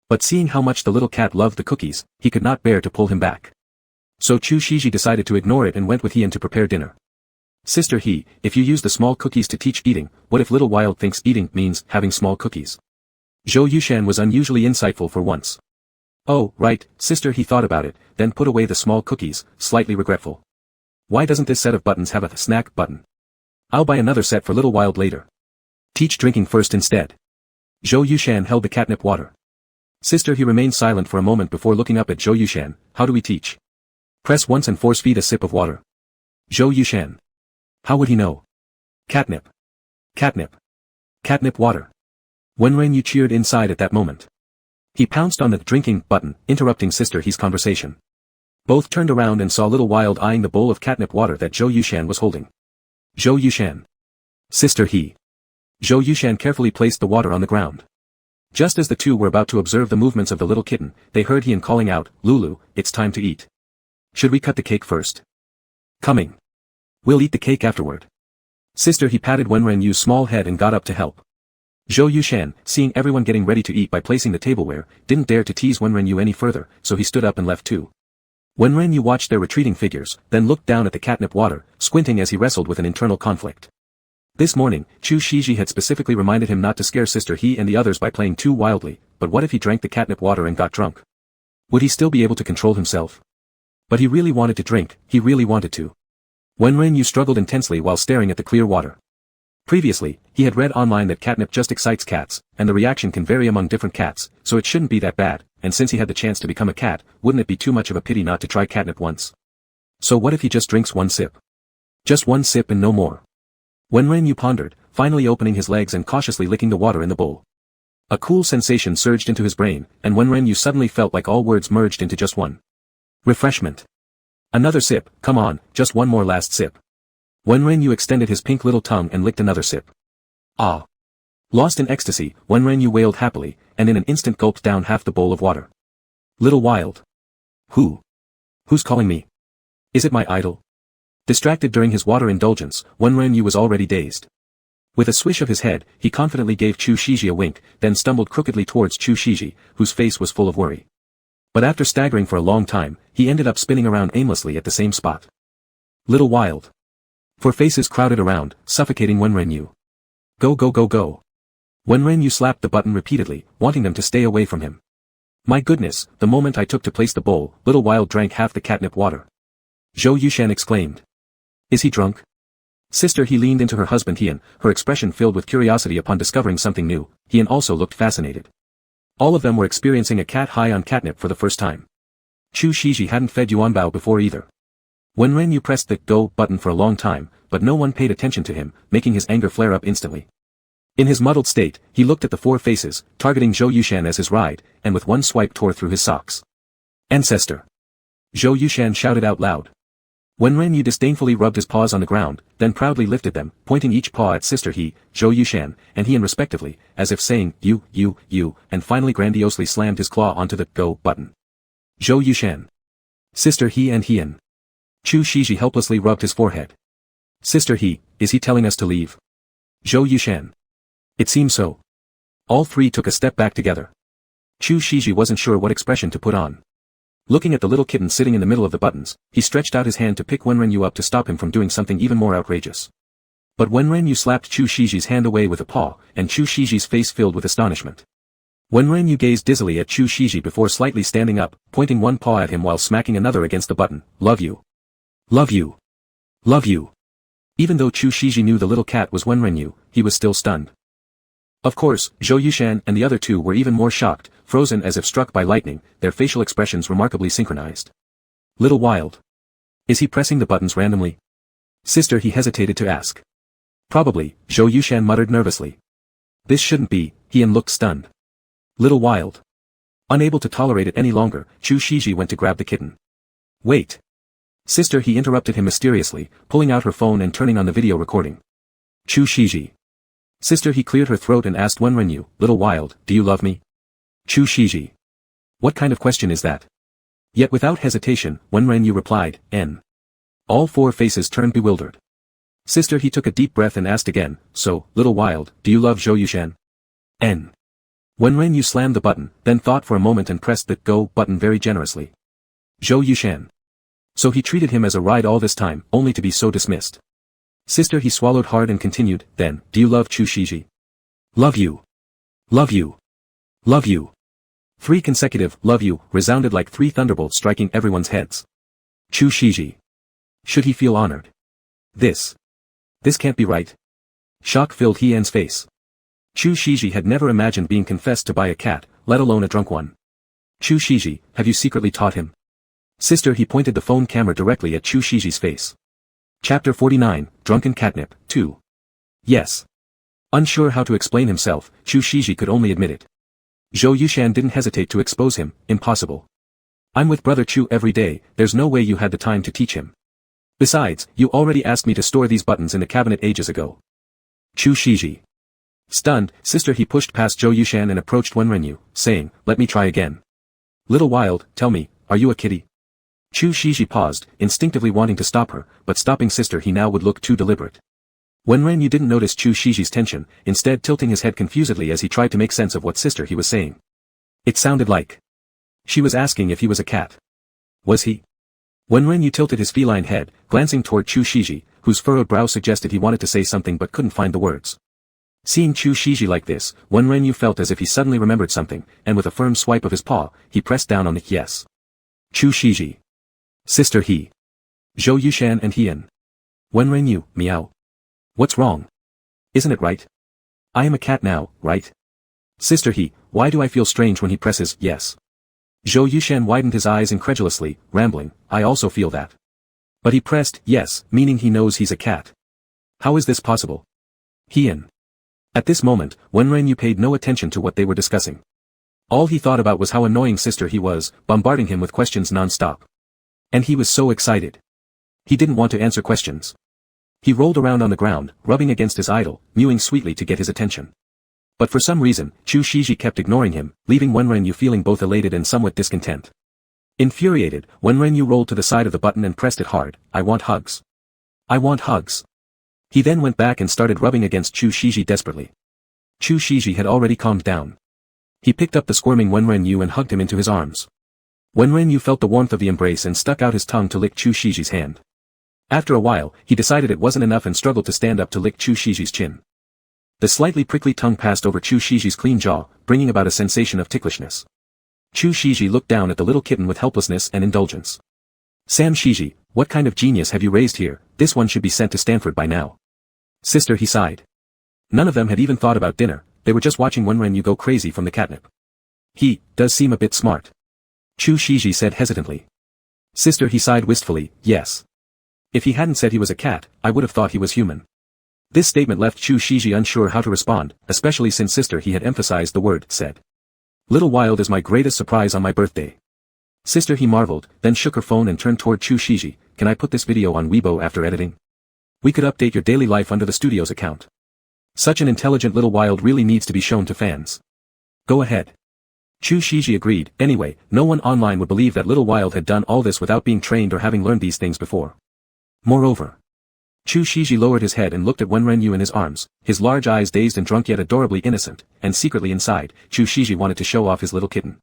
But seeing how much the little cat loved the cookies, he could not bear to pull him back. So Chu Shiji decided to ignore it and went with Hian to prepare dinner. Sister He, if you use the small cookies to teach eating, what if Little Wild thinks eating means having small cookies? Zhou Yushan was unusually insightful for once. Oh, right, Sister He thought about it, then put away the small cookies, slightly regretful. Why doesn't this set of buttons have a snack button? I'll buy another set for little while later. Teach drinking first instead. Zhou Yushan held the catnip water. Sister, he remained silent for a moment before looking up at Zhou Yushan. How do we teach? Press once and force feed a sip of water. Zhou Yushan. How would he know? Catnip. Catnip. Catnip water. Wenren Yu cheered inside at that moment. He pounced on the drinking button, interrupting Sister He's conversation. Both turned around and saw Little Wild eyeing the bowl of catnip water that Zhou Yushan was holding. Zhou Yushan. Sister He. Zhou Yushan carefully placed the water on the ground. Just as the two were about to observe the movements of the little kitten, they heard Hien calling out, Lulu, it's time to eat. Should we cut the cake first? Coming. We'll eat the cake afterward. Sister He patted Wenren Yu's small head and got up to help. Zhou Yushan, seeing everyone getting ready to eat by placing the tableware, didn't dare to tease Wenren Yu any further, so he stood up and left too. Wenren Yu watched their retreating figures, then looked down at the catnip water, squinting as he wrestled with an internal conflict. This morning, Chu Shiji had specifically reminded him not to scare Sister He and the others by playing too wildly, but what if he drank the catnip water and got drunk? Would he still be able to control himself? But he really wanted to drink, he really wanted to. Wenren Yu struggled intensely while staring at the clear water. Previously, he had read online that catnip just excites cats, and the reaction can vary among different cats, so it shouldn't be that bad, and since he had the chance to become a cat, wouldn't it be too much of a pity not to try catnip once? So what if he just drinks one sip? Just one sip and no more. Wenren Yu pondered, finally opening his legs and cautiously licking the water in the bowl. A cool sensation surged into his brain, and Wenren Yu suddenly felt like all words merged into just one. Refreshment. Another sip, come on, just one more last sip. Wenren Yu extended his pink little tongue and licked another sip. Ah. Lost in ecstasy, Wenren Yu wailed happily, and in an instant gulped down half the bowl of water. Little Wild. Who's calling me? Is it my idol? Distracted during his water indulgence, Wenren Yu was already dazed. With a swish of his head, he confidently gave Chu Shiji a wink, then stumbled crookedly towards Chu Shiji, whose face was full of worry. But after staggering for a long time, he ended up spinning around aimlessly at the same spot. Little Wild. Four faces crowded around, suffocating Wenren Yu. Go go go go. Wenren Yu slapped the button repeatedly, wanting them to stay away from him. My goodness, the moment I took to place the bowl, Little Wild drank half the catnip water. Zhou Yushan exclaimed. Is he drunk? Sister He leaned into her husband Hien, her expression filled with curiosity upon discovering something new. Hien also looked fascinated. All of them were experiencing a cat high on catnip for the first time. Chu Shiji hadn't fed Yuanbao before either. Wenren Yu pressed the go button for a long time, but no one paid attention to him, making his anger flare up instantly. In his muddled state, he looked at the four faces, targeting Zhou Yushan as his ride, and with one swipe tore through his socks. Ancestor! Zhou Yushan shouted out loud. Wenren Yu disdainfully rubbed his paws on the ground, then proudly lifted them, pointing each paw at Sister He, Zhou Yushan, and Hien respectively, as if saying, you, and finally grandiosely slammed his claw onto the go button. Zhou Yushan. Sister He and Hien. Chu Shiji helplessly rubbed his forehead. Sister He, is he telling us to leave? Zhou Yushan. It seems so. All three took a step back together. Chu Shiji wasn't sure what expression to put on. Looking at the little kitten sitting in the middle of the buttons, he stretched out his hand to pick Wenren Yu up to stop him from doing something even more outrageous. But Wenren Yu slapped Chu Shiji's hand away with a paw, and Chu Shiji's face filled with astonishment. Wenren Yu gazed dizzily at Chu Shiji before slightly standing up, pointing one paw at him while smacking another against the button. Love you. Love you. Love you. Even though Chu Shiji knew the little cat was Wenren Yu, he was still stunned. Of course, Zhou Yushan and the other two were even more shocked, frozen as if struck by lightning, their facial expressions remarkably synchronized. Little Wild. Is he pressing the buttons randomly? Sister He hesitated to ask. Probably, Zhou Yushan muttered nervously. This shouldn't be, Hien looked stunned. Little Wild. Unable to tolerate it any longer, Chu Shiji went to grab the kitten. Wait. Sister He interrupted him mysteriously, pulling out her phone and turning on the video recording. Chu Shiji. Sister He cleared her throat and asked Wenren Yu, Little Wild, do you love me? Chu Shiji. What kind of question is that? Yet without hesitation, Wenren Yu replied, N. All four faces turned bewildered. Sister He took a deep breath and asked again, so, Little Wild, do you love Zhou Yushan? N. Wenren Yu slammed the button, then thought for a moment and pressed the go button very generously. Zhou Yushan. So he treated him as a ride all this time, only to be so dismissed. Sister He swallowed hard and continued, then, do you love Chu Shiji? Love you. Love you. Love you. 3 consecutive, love you, resounded like 3 thunderbolts striking everyone's heads. Chu Shiji. Should he feel honored? This can't be right. Shock filled Hien's face. Chu Shiji had never imagined being confessed to by a cat, let alone a drunk one. Chu Shiji, have you secretly taught him? Sister, he pointed the phone camera directly at Chu Shiji's face. Chapter 49, Drunken Catnip, 2. Yes. Unsure how to explain himself, Chu Shiji could only admit it. Zhou Yushan didn't hesitate to expose him, impossible. I'm with Brother Chu every day, there's no way you had the time to teach him. Besides, you already asked me to store these buttons in the cabinet ages ago. Chu Shiji. Stunned, sister, he pushed past Zhou Yushan and approached Wenrenyu, saying, let me try again. Little Wild, tell me, are you a kitty? Chu Shiji paused, instinctively wanting to stop her, but stopping sister he now would look too deliberate. Wenrenyu didn't notice Chu Shiji's tension, instead tilting his head confusedly as he tried to make sense of what sister he was saying. It sounded like she was asking if he was a cat. Was he? Wenrenyu tilted his feline head, glancing toward Chu Shiji, whose furrowed brow suggested he wanted to say something but couldn't find the words. Seeing Chu Shiji like this, Wenrenyu felt as if he suddenly remembered something, and with a firm swipe of his paw, he pressed down on the yes. Chu Shiji. Sister he. Zhou Yushan and Hien. Wenrenyu, meow. What's wrong? Isn't it right? I am a cat now, right? Sister he, why do I feel strange when he presses yes? Zhou Yushan widened his eyes incredulously, rambling, I also feel that. But he pressed yes, meaning he knows he's a cat. How is this possible? Hien. At this moment, Wenrenyu paid no attention to what they were discussing. All he thought about was how annoying sister he was, bombarding him with questions non-stop. And he was so excited. He didn't want to answer questions. He rolled around on the ground, rubbing against his idol, mewing sweetly to get his attention. But for some reason, Chu Shiji kept ignoring him, leaving Wenrenyu feeling both elated and somewhat discontent. Infuriated, Wenrenyu rolled to the side of the button and pressed it hard. I want hugs. I want hugs. He then went back and started rubbing against Chu Shiji desperately. Chu Shiji had already calmed down. He picked up the squirming Wenrenyu and hugged him into his arms. Wenrenyu felt the warmth of the embrace and stuck out his tongue to lick Chu Shiji's hand. After a while, he decided it wasn't enough and struggled to stand up to lick Chu Shiji's chin. The slightly prickly tongue passed over Chu Shiji's clean jaw, bringing about a sensation of ticklishness. Chu Shiji looked down at the little kitten with helplessness and indulgence. Sam Shiji, what kind of genius have you raised here? This one should be sent to Stanford by now. Sister, he sighed. None of them had even thought about dinner, they were just watching Wenrenyu go crazy from the catnip. He does seem a bit smart. Chu Shiji said hesitantly. Sister, he sighed wistfully, yes. If he hadn't said he was a cat, I would have thought he was human. This statement left Chu Shiji unsure how to respond, especially since sister he had emphasized the word, said. Little Wild is my greatest surprise on my birthday. Sister, he marveled, then shook her phone and turned toward Chu Shiji, can I put this video on Weibo after editing? We could update your daily life under the studio's account. Such an intelligent Little Wild really needs to be shown to fans. Go ahead. Chu Shiji agreed. Anyway, no one online would believe that Little Wild had done all this without being trained or having learned these things before. Moreover, Chu Shiji lowered his head and looked at Wenrenyu in his arms, his large eyes dazed and drunk yet adorably innocent, and secretly inside, Chu Shiji wanted to show off his little kitten.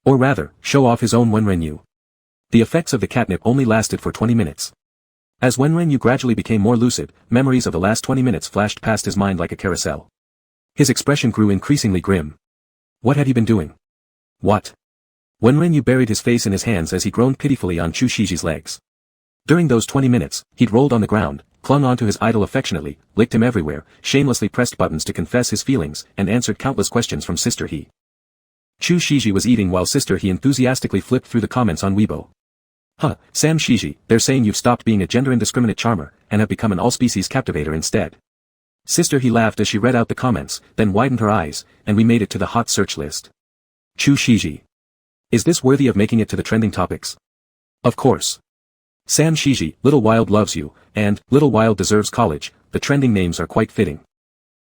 Or rather, show off his own Wenrenyu. The effects of the catnip only lasted for 20 minutes. As Wenrenyu gradually became more lucid, memories of the last 20 minutes flashed past his mind like a carousel. His expression grew increasingly grim. What had he been doing? What? Wenrenyu buried his face in his hands as he groaned pitifully on Chu Shiji's legs. During those 20 minutes, he'd rolled on the ground, clung onto his idol affectionately, licked him everywhere, shamelessly pressed buttons to confess his feelings, and answered countless questions from Sister He. Chu Shiji was eating while Sister He enthusiastically flipped through the comments on Weibo. Huh, Sam Shiji, they're saying you've stopped being a gender-indiscriminate charmer, and have become an all-species captivator instead. Sister He laughed as she read out the comments, then widened her eyes, and we made it to the hot search list. Chu Shiji. Is this worthy of making it to the trending topics? Of course. Sam Shiji, Little Wild loves you, and Little Wild deserves college, the trending names are quite fitting.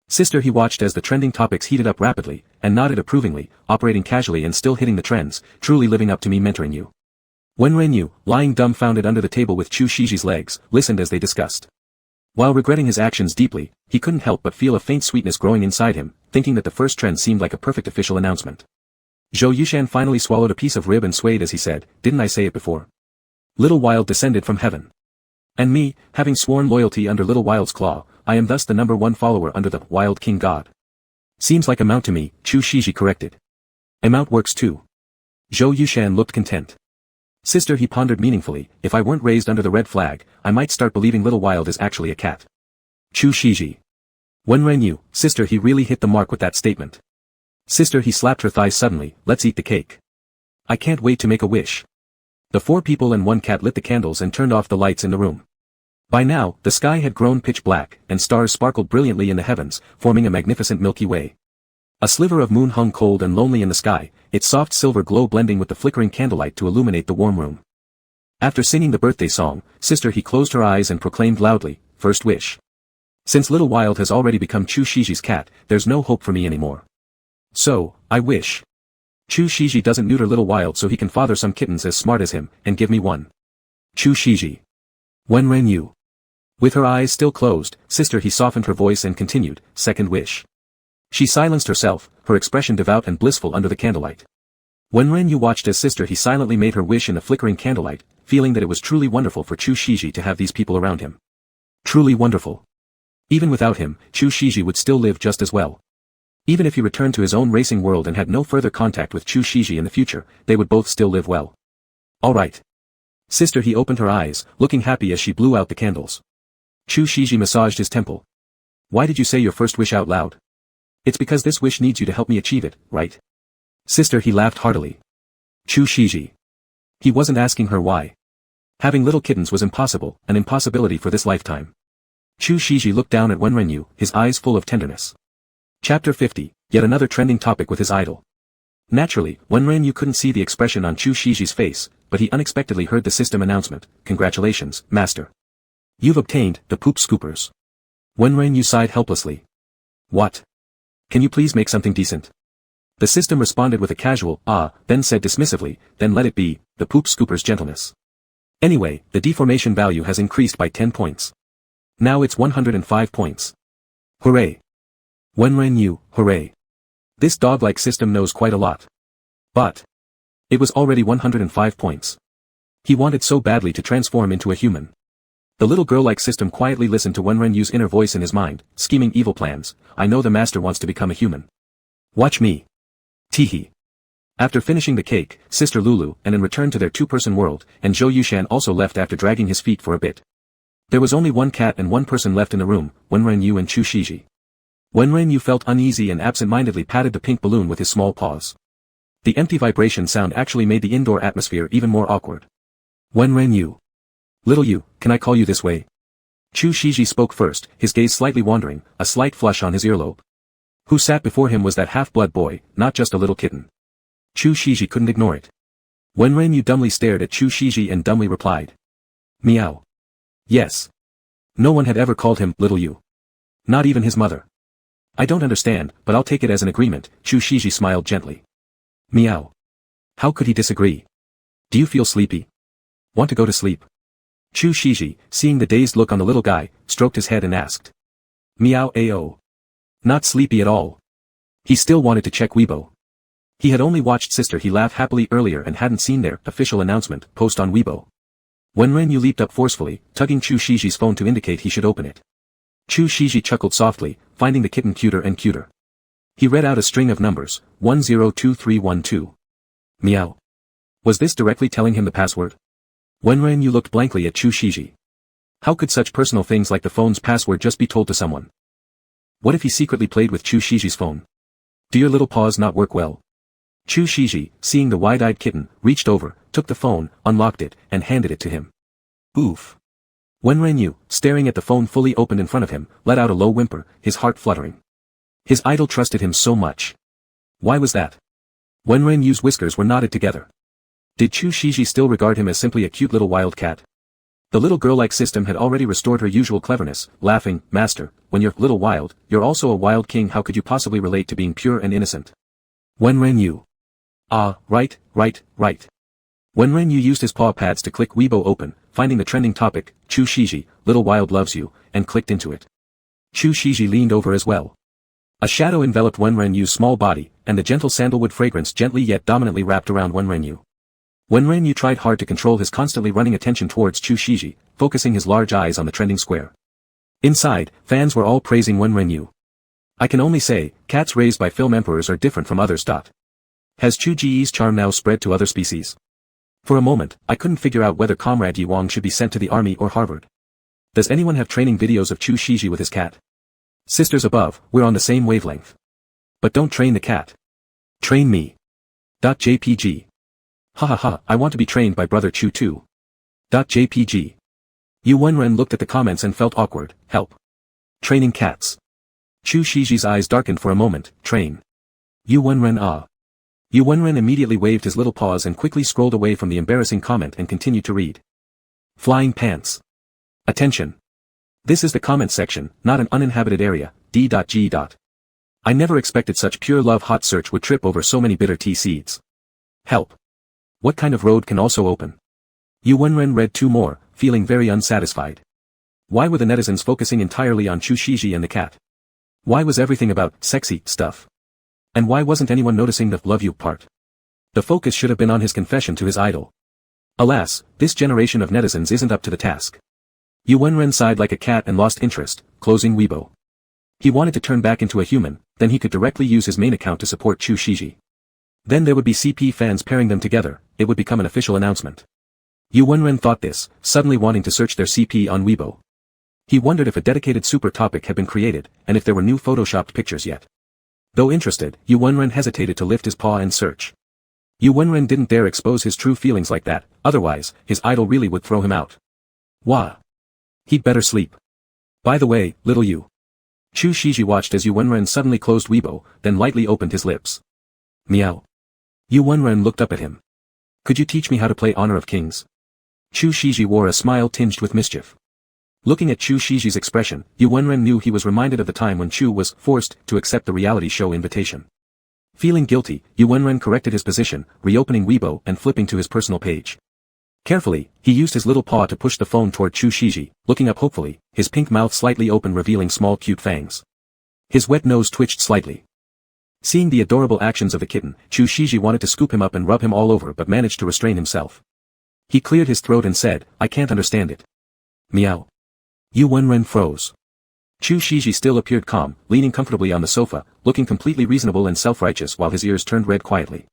Sister He watched as the trending topics heated up rapidly, and nodded approvingly, operating casually and still hitting the trends, truly living up to me mentoring you. Wenrenyu, lying dumbfounded under the table with Chu Shiji's legs, listened as they discussed. While regretting his actions deeply, he couldn't help but feel a faint sweetness growing inside him, thinking that the first trend seemed like a perfect official announcement. Zhou Yushan finally swallowed a piece of rib and swayed as he said, didn't I say it before? Little Wild descended from heaven. And me, having sworn loyalty under Little Wild's claw, I am thus the #1 follower under the Wild King God. Seems like a mount to me, Chu Shiji corrected. A mount works too. Zhou Yushan looked content. Sister, he pondered meaningfully, if I weren't raised under the red flag, I might start believing Little Wild is actually a cat. Chu Shiji. Wenren, sister, he really hit the mark with that statement. Sister, he slapped her thighs suddenly, let's eat the cake. I can't wait to make a wish. The 4 people and 1 cat lit the candles and turned off the lights in the room. By now, the sky had grown pitch black, and stars sparkled brilliantly in the heavens, forming a magnificent Milky Way. A sliver of moon hung cold and lonely in the sky, its soft silver glow blending with the flickering candlelight to illuminate the warm room. After singing the birthday song, Sister, he closed her eyes and proclaimed loudly, first wish. Since Little Wild has already become Chu Shiji's cat, there's no hope for me anymore. So, I wish. Chu Shiji doesn't neuter Little Wild so he can father some kittens as smart as him, and give me one. Chu Shiji. Wenren. With her eyes still closed, Sister, he softened her voice and continued, second wish. She silenced herself, her expression devout and blissful under the candlelight. Wenren watched as Sister, he silently made her wish in the flickering candlelight, feeling that it was truly wonderful for Chu Shiji to have these people around him. Truly wonderful. Even without him, Chu Shiji would still live just as well. Even if he returned to his own racing world and had no further contact with Chu Shiji in the future, they would both still live well. All right. Sister, he opened her eyes, looking happy as she blew out the candles. Chu Shiji massaged his temple. Why did you say your first wish out loud? It's because this wish needs you to help me achieve it, right? Sister, he laughed heartily. Chu Shiji. He wasn't asking her why. Having little kittens was impossible, an impossibility for this lifetime. Chu Shiji looked down at Wenren, his eyes full of tenderness. Chapter 50, yet another trending topic with his idol. Naturally, Wenren couldn't see the expression on Chu Shiji's face, but he unexpectedly heard the system announcement, congratulations, master. You've obtained the poop scoopers. Wenren sighed helplessly. What? Can you please make something decent? The system responded with a casual, then said dismissively, then let it be, the poop scooper's gentleness. Anyway, the deformation value has increased by 10 points. Now it's 105 points. Hooray! Wenren, hooray! This dog-like system knows quite a lot. But it was already 105 points. He wanted so badly to transform into a human. The little girl-like system quietly listened to Wenren's inner voice in his mind, scheming evil plans. I know the master wants to become a human. Watch me. Teehee. After finishing the cake, Sister Lulu and in return to their 2-person world, and Zhou Yushan also left after dragging his feet for a bit. There was only 1 cat and 1 person left in the room, Wenren and Chu Shiji. Wenren felt uneasy and absent-mindedly patted the pink balloon with his small paws. The empty vibration sound actually made the indoor atmosphere even more awkward. Wenren. Little you, can I call you this way? Chu Shiji spoke first, his gaze slightly wandering, a slight flush on his earlobe. Who sat before him was that half-blood boy, not just a little kitten. Chu Shiji couldn't ignore it. Wenren dumbly stared at Chu Shiji and dumbly replied. Meow. Yes. No one had ever called him little you. Not even his mother. I don't understand, but I'll take it as an agreement, Chu Shiji smiled gently. Meow. How could he disagree? Do you feel sleepy? Want to go to sleep? Chu Shiji, seeing the dazed look on the little guy, stroked his head and asked. Meow ao. Not sleepy at all. He still wanted to check Weibo. He had only watched Sister he laugh happily earlier and hadn't seen their official announcement post on Weibo. Wenren leaped up forcefully, tugging Chu Shiji's phone to indicate he should open it. Chu Shiji chuckled softly, finding the kitten cuter and cuter. He read out a string of numbers, 102312. Meow. Was this directly telling him the password? Wenren looked blankly at Chu Shiji. How could such personal things like the phone's password just be told to someone? What if he secretly played with Chu Shiji's phone? Do your little paws not work well? Chu Shiji, seeing the wide-eyed kitten, reached over, took the phone, unlocked it, and handed it to him. Oof. Wenren, staring at the phone fully opened in front of him, let out a low whimper, his heart fluttering. His idol trusted him so much. Why was that? Wenren's whiskers were knotted together. Did Chu Shiji still regard him as simply a cute little wild cat? The little girl-like system had already restored her usual cleverness, laughing, Master, when you're little wild, you're also a wild king. How could you possibly relate to being pure and innocent? Wenren. Right. Wenren used his paw pads to click Weibo open, finding the trending topic, Chu Shiji, Little Wild loves you, and clicked into it. Chu Shiji leaned over as well. A shadow enveloped Wenren's small body, and the gentle sandalwood fragrance gently yet dominantly wrapped around Wenren. Wenren tried hard to control his constantly running attention towards Chu Shiji, focusing his large eyes on the trending square. Inside, fans were all praising Wenren. I can only say, cats raised by film emperors are different from others. Has Chu Ji's charm now spread to other species? For a moment, I couldn't figure out whether Comrade Yi Wang should be sent to the army or Harvard. Does anyone have training videos of Chu Shiji with his cat? Sisters above, we're on the same wavelength. But don't train the cat. Train me. .jpg. Hahaha, I want to be trained by brother Chu too. .jpg. Yu Wenren looked at the comments and felt awkward. Help. Training cats. Chu Shiji's eyes darkened for a moment. Train. Yu Wenren ah. Yu Wenren immediately waved his little paws and quickly scrolled away from the embarrassing comment and continued to read. Flying pants. Attention. This is the comment section, not an uninhabited area. D.G. I never expected such pure love hot search would trip over so many bitter tea seeds. Help. What kind of road can also open? Yu Wenren read 2 more, feeling very unsatisfied. Why were the netizens focusing entirely on Chu Shiji and the cat? Why was everything about sexy stuff? And why wasn't anyone noticing the love you part? The focus should have been on his confession to his idol. Alas, this generation of netizens isn't up to the task. Yu Wenren sighed like a cat and lost interest, closing Weibo. He wanted to turn back into a human, then he could directly use his main account to support Chu Shiji. Then there would be CP fans pairing them together, it would become an official announcement. Yu Wenren thought this, suddenly wanting to search their CP on Weibo. He wondered if a dedicated super topic had been created, and if there were new photoshopped pictures yet. Though interested, Yu Wenren hesitated to lift his paw and search. Yu Wenren didn't dare expose his true feelings like that, otherwise, his idol really would throw him out. Wah! He'd better sleep. By the way, little Yu. Chu Shiji watched as Yu Wenren suddenly closed Weibo, then lightly opened his lips. Meow. Yu Wenren looked up at him. Could you teach me how to play Honor of Kings? Chu Shiji wore a smile tinged with mischief. Looking at Chu Shiji's expression, Yu Wenren knew he was reminded of the time when Chu was forced to accept the reality show invitation. Feeling guilty, Yu Wenren corrected his position, reopening Weibo and flipping to his personal page. Carefully, he used his little paw to push the phone toward Chu Shiji, looking up hopefully, his pink mouth slightly open revealing small cute fangs. His wet nose twitched slightly. Seeing the adorable actions of the kitten, Chu Shiji wanted to scoop him up and rub him all over but managed to restrain himself. He cleared his throat and said, I can't understand it. Meow. Yu Wenren froze. Chu Shiji still appeared calm, leaning comfortably on the sofa, looking completely reasonable and self-righteous while his ears turned red quietly.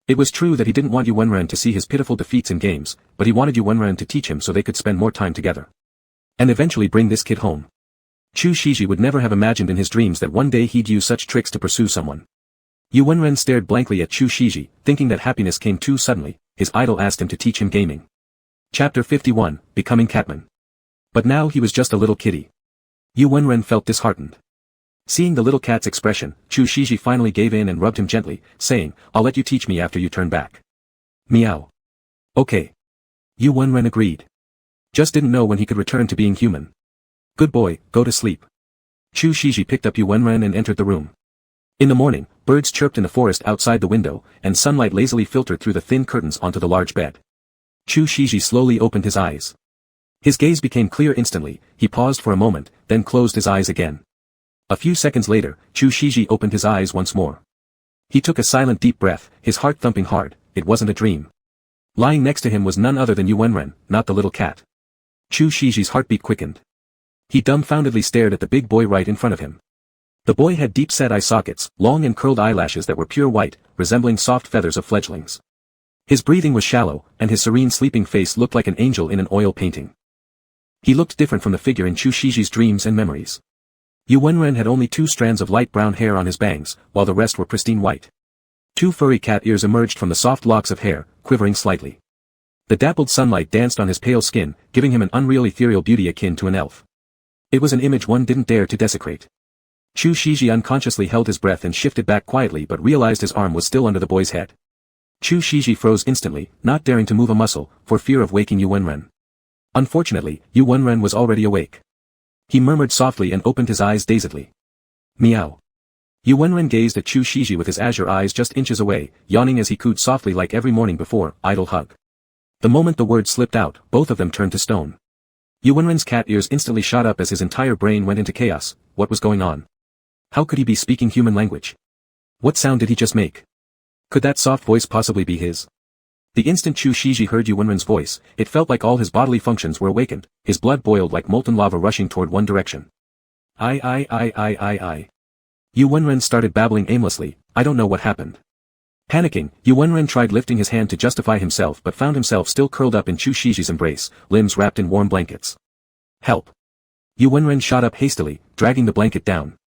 It was true that he didn't want Yu Wenren to see his pitiful defeats in games, but he wanted Yu Wenren to teach him so they could spend more time together. And eventually bring this kid home. Chu Shiji would never have imagined in his dreams that one day he'd use such tricks to pursue someone. Yu Wenren stared blankly at Chu Shiji, thinking that happiness came too suddenly. His idol asked him to teach him gaming. Chapter 51, Becoming Catman. But now he was just a little kitty. Yu Wenren felt disheartened. Seeing the little cat's expression, Chu Shiji finally gave in and rubbed him gently, saying, I'll let you teach me after you turn back. Meow. Okay. Yu Wenren agreed. Just didn't know when he could return to being human. Good boy, go to sleep. Chu Shiji picked up Yu Wenren and entered the room. In the morning, birds chirped in the forest outside the window, and sunlight lazily filtered through the thin curtains onto the large bed. Chu Shiji slowly opened his eyes. His gaze became clear instantly, he paused for a moment, then closed his eyes again. A few seconds later, Chu Shiji opened his eyes once more. He took a silent deep breath, his heart thumping hard. It wasn't a dream. Lying next to him was none other than Yu Wenren, not the little cat. Chu Shiji's heartbeat quickened. He dumbfoundedly stared at the big boy right in front of him. The boy had deep-set eye sockets, long and curled eyelashes that were pure white, resembling soft feathers of fledglings. His breathing was shallow, and his serene sleeping face looked like an angel in an oil painting. He looked different from the figure in Chu Shiji's dreams and memories. Yu Wenren had only 2 strands of light brown hair on his bangs, while the rest were pristine white. 2 furry cat ears emerged from the soft locks of hair, quivering slightly. The dappled sunlight danced on his pale skin, giving him an unreal ethereal beauty akin to an elf. It was an image one didn't dare to desecrate. Chu Shiji unconsciously held his breath and shifted back quietly but realized his arm was still under the boy's head. Chu Shiji froze instantly, not daring to move a muscle, for fear of waking Yu Wenren. Unfortunately, Yu Wenren was already awake. He murmured softly and opened his eyes dazedly. Meow. Yu Wenren gazed at Chu Shiji with his azure eyes just inches away, yawning as he cooed softly like every morning before, idle hug. The moment the words slipped out, both of them turned to stone. Yu Wenren's cat ears instantly shot up as his entire brain went into chaos. What was going on? How could he be speaking human language? What sound did he just make? Could that soft voice possibly be his? The instant Chu Shiji heard Yu Wenren's voice, it felt like all his bodily functions were awakened, his blood boiled like molten lava rushing toward one direction. I. Yu Wenren started babbling aimlessly, I don't know what happened. Panicking, Yu Wenren tried lifting his hand to justify himself but found himself still curled up in Chu Shiji's embrace, limbs wrapped in warm blankets. Help! Yu Wenren shot up hastily, dragging the blanket down.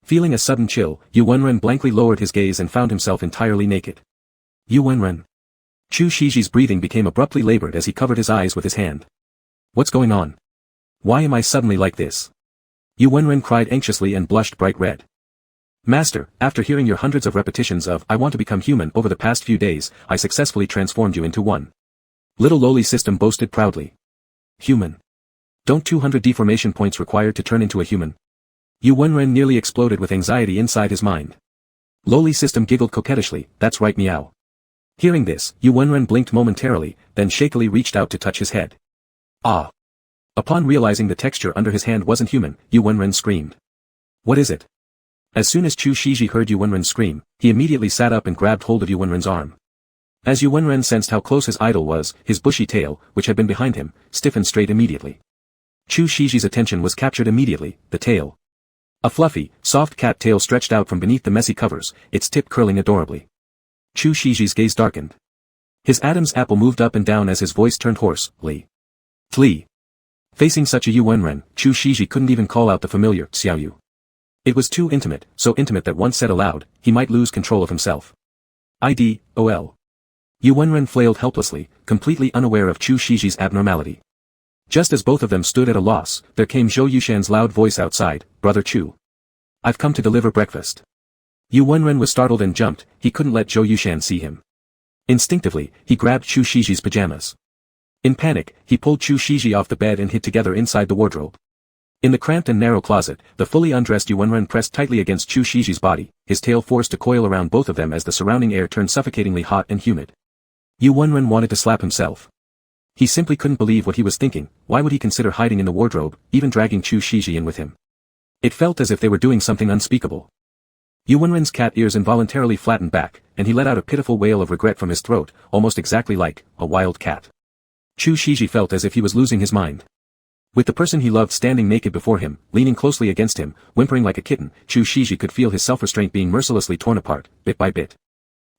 Feeling a sudden chill, Yu Wenren blankly lowered his gaze and found himself entirely naked. Yu Wenren. Chu Shiji's breathing became abruptly labored as he covered his eyes with his hand. What's going on? Why am I suddenly like this? Yu Wenren cried anxiously and blushed bright red. Master, after hearing your hundreds of repetitions of "I want to become human" over the past few days, I successfully transformed you into one. Little lowly system boasted proudly. Human. Don't 200 deformation points required to turn into a human? Yu Wenren nearly exploded with anxiety inside his mind. Lowly system giggled coquettishly, that's right meow. Hearing this, Yu Wenren blinked momentarily, then shakily reached out to touch his head. Ah! Upon realizing the texture under his hand wasn't human, Yu Wenren screamed. What is it? As soon as Chu Shiji heard Yu Wenren scream, he immediately sat up and grabbed hold of Yu Wenren's arm. As Yu Wenren sensed how close his idol was, his bushy tail, which had been behind him, stiffened straight immediately. Chu Shiji's attention was captured immediately, the tail. A fluffy, soft cat tail stretched out from beneath the messy covers, its tip curling adorably. Chu Shiji's gaze darkened. His Adam's apple moved up and down as his voice turned hoarse, Li. Flee. Facing such a Yu Wenren, Chu Shiji couldn't even call out the familiar, Xiaoyu. It was too intimate, so intimate that once said aloud, he might lose control of himself. IDOL. Yu Wenren flailed helplessly, completely unaware of Chu Shiji's abnormality. Just as both of them stood at a loss, there came Zhou Yushan's loud voice outside, Brother Chu. I've come to deliver breakfast. Yu Wenren was startled and jumped, he couldn't let Zhou Yushan see him. Instinctively, he grabbed Chu Shiji's pajamas. In panic, he pulled Chu Shiji off the bed and hid together inside the wardrobe. In the cramped and narrow closet, the fully undressed Yu Wenren pressed tightly against Chu Shiji's body, his tail forced to coil around both of them as the surrounding air turned suffocatingly hot and humid. Yu Wenren wanted to slap himself. He simply couldn't believe what he was thinking. Why would he consider hiding in the wardrobe, even dragging Chu Shiji in with him? It felt as if they were doing something unspeakable. Yu Wenren's cat ears involuntarily flattened back, and he let out a pitiful wail of regret from his throat, almost exactly like a wild cat. Chu Shiji felt as if he was losing his mind. With the person he loved standing naked before him, leaning closely against him, whimpering like a kitten, Chu Shiji could feel his self-restraint being mercilessly torn apart, bit by bit.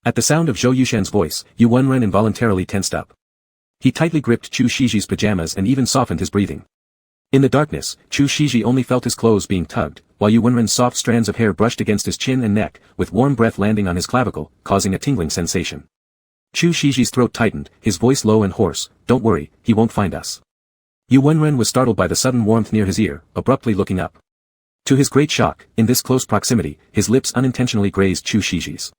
At the sound of Zhou Yushan's voice, Yu Wenren involuntarily tensed up. He tightly gripped Chu Shiji's pajamas and even softened his breathing. In the darkness, Chu Shiji only felt his clothes being tugged, while Yu Wenren's soft strands of hair brushed against his chin and neck, with warm breath landing on his clavicle, causing a tingling sensation. Chu Shiji's throat tightened, his voice low and hoarse, don't worry, he won't find us. Yu Wenren was startled by the sudden warmth near his ear, abruptly looking up. To his great shock, in this close proximity, his lips unintentionally grazed Chu Shiji's.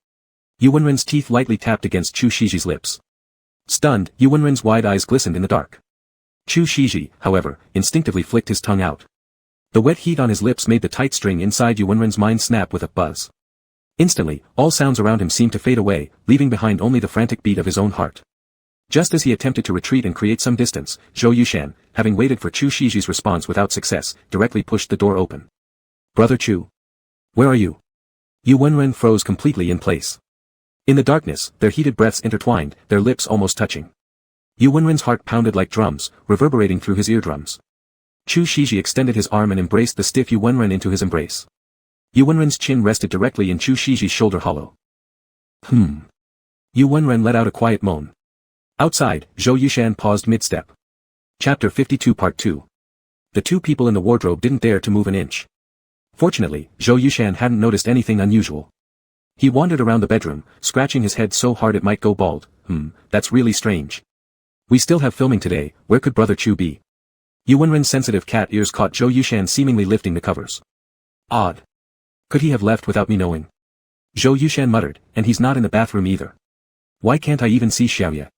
Yu Wenren's teeth lightly tapped against Chu Shiji's lips. Stunned, Yu Wenren's wide eyes glistened in the dark. Chu Shiji, however, instinctively flicked his tongue out. The wet heat on his lips made the tight string inside Yu Wenren's mind snap with a buzz. Instantly, all sounds around him seemed to fade away, leaving behind only the frantic beat of his own heart. Just as he attempted to retreat and create some distance, Zhou Yushan, having waited for Chu Shiji's response without success, directly pushed the door open. Brother Chu. Where are you? Yu Wenren froze completely in place. In the darkness, their heated breaths intertwined, their lips almost touching. Yu Wenren's heart pounded like drums, reverberating through his eardrums. Chu Shiji extended his arm and embraced the stiff Yu Wenren into his embrace. Yu Wenren's chin rested directly in Chu Shiji's shoulder hollow. Yu Wenren let out a quiet moan. Outside, Zhou Yushan paused mid-step. Chapter 52 Part 2. The two people in the wardrobe didn't dare to move an inch. Fortunately, Zhou Yushan hadn't noticed anything unusual. He wandered around the bedroom, scratching his head so hard it might go bald. That's really strange. We still have filming today, where could Brother Chu be? Yu Wenren's sensitive cat ears caught Zhou Yushan seemingly lifting the covers. Odd. Could he have left without me knowing? Zhou Yushan muttered, and he's not in the bathroom either. Why can't I even see Xiaoya?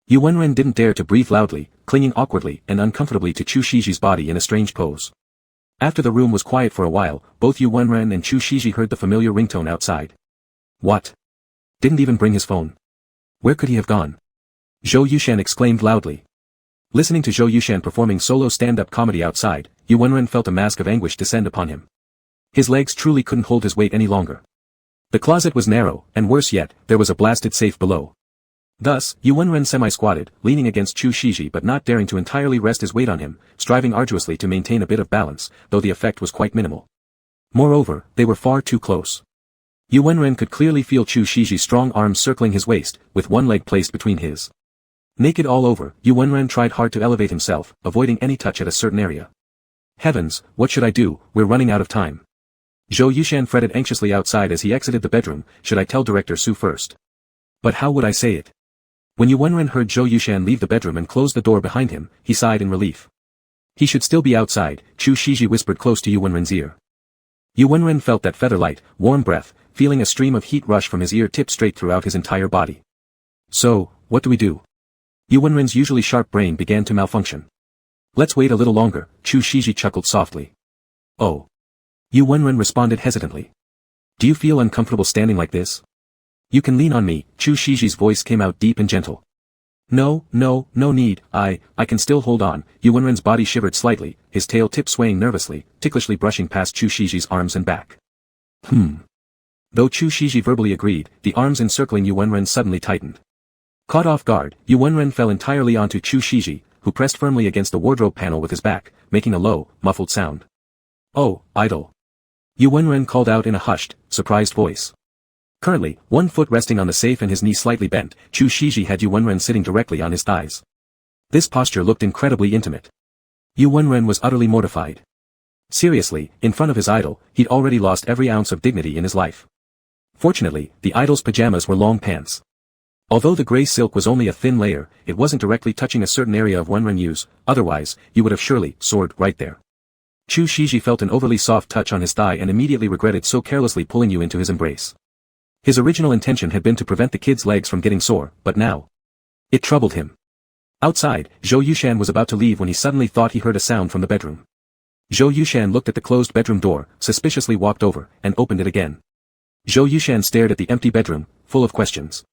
Yu Wenren didn't dare to breathe loudly, clinging awkwardly and uncomfortably to Chu Shiji's body in a strange pose. After the room was quiet for a while, both Yu Wenren and Chu Shiji heard the familiar ringtone outside. What? Didn't even bring his phone. Where could he have gone? Zhou Yushan exclaimed loudly. Listening to Zhou Yushan performing solo stand-up comedy outside, Yu Wenren felt a mask of anguish descend upon him. His legs truly couldn't hold his weight any longer. The closet was narrow, and worse yet, there was a blasted safe below. Thus, Yu Wenren semi-squatted, leaning against Chu Shiji but not daring to entirely rest his weight on him, striving arduously to maintain a bit of balance, though the effect was quite minimal. Moreover, they were far too close. Yu Wenren could clearly feel Chu Shiji's strong arms circling his waist, with one leg placed between his. Naked all over, Yu Wenren tried hard to elevate himself, avoiding any touch at a certain area. Heavens, what should I do? We're running out of time. Zhou Yushan fretted anxiously outside as he exited the bedroom. Should I tell Director Su first? But how would I say it? When Yu Wenren heard Zhou Yushan leave the bedroom and close the door behind him, he sighed in relief. He should still be outside, Chu Shiji whispered close to Yu Wenren's ear. Yu Wenren felt that feather-light, warm breath, feeling a stream of heat rush from his ear tip straight throughout his entire body. So, what do we do? Yu Wenren's usually sharp brain began to malfunction. Let's wait a little longer, Chu Shiji chuckled softly. Oh. Yu Wenren responded hesitantly. Do you feel uncomfortable standing like this? You can lean on me, Chu Shiji's voice came out deep and gentle. No need, I can still hold on. Yu Wenren's body shivered slightly, his tail tip swaying nervously, ticklishly brushing past Chu Shiji's arms and back. Though Chu Shiji verbally agreed, the arms encircling Yu Wenren suddenly tightened. Caught off guard, Yu Wenren fell entirely onto Chu Shiji, who pressed firmly against the wardrobe panel with his back, making a low, muffled sound. Oh, idol. Yu Wenren called out in a hushed, surprised voice. Currently, one foot resting on the safe and his knee slightly bent, Chu Shiji had Yu Wenren sitting directly on his thighs. This posture looked incredibly intimate. Yu Wenren was utterly mortified. Seriously, in front of his idol, he'd already lost every ounce of dignity in his life. Fortunately, the idol's pajamas were long pants. Although the gray silk was only a thin layer, it wasn't directly touching a certain area of Wenrenyu's, otherwise, you would have surely soared right there. Chu Shiji felt an overly soft touch on his thigh and immediately regretted so carelessly pulling you into his embrace. His original intention had been to prevent the kid's legs from getting sore, but now. It troubled him. Outside, Zhou Yushan was about to leave when he suddenly thought he heard a sound from the bedroom. Zhou Yushan looked at the closed bedroom door, suspiciously walked over, and opened it again. Zhou Yushan stared at the empty bedroom, full of questions.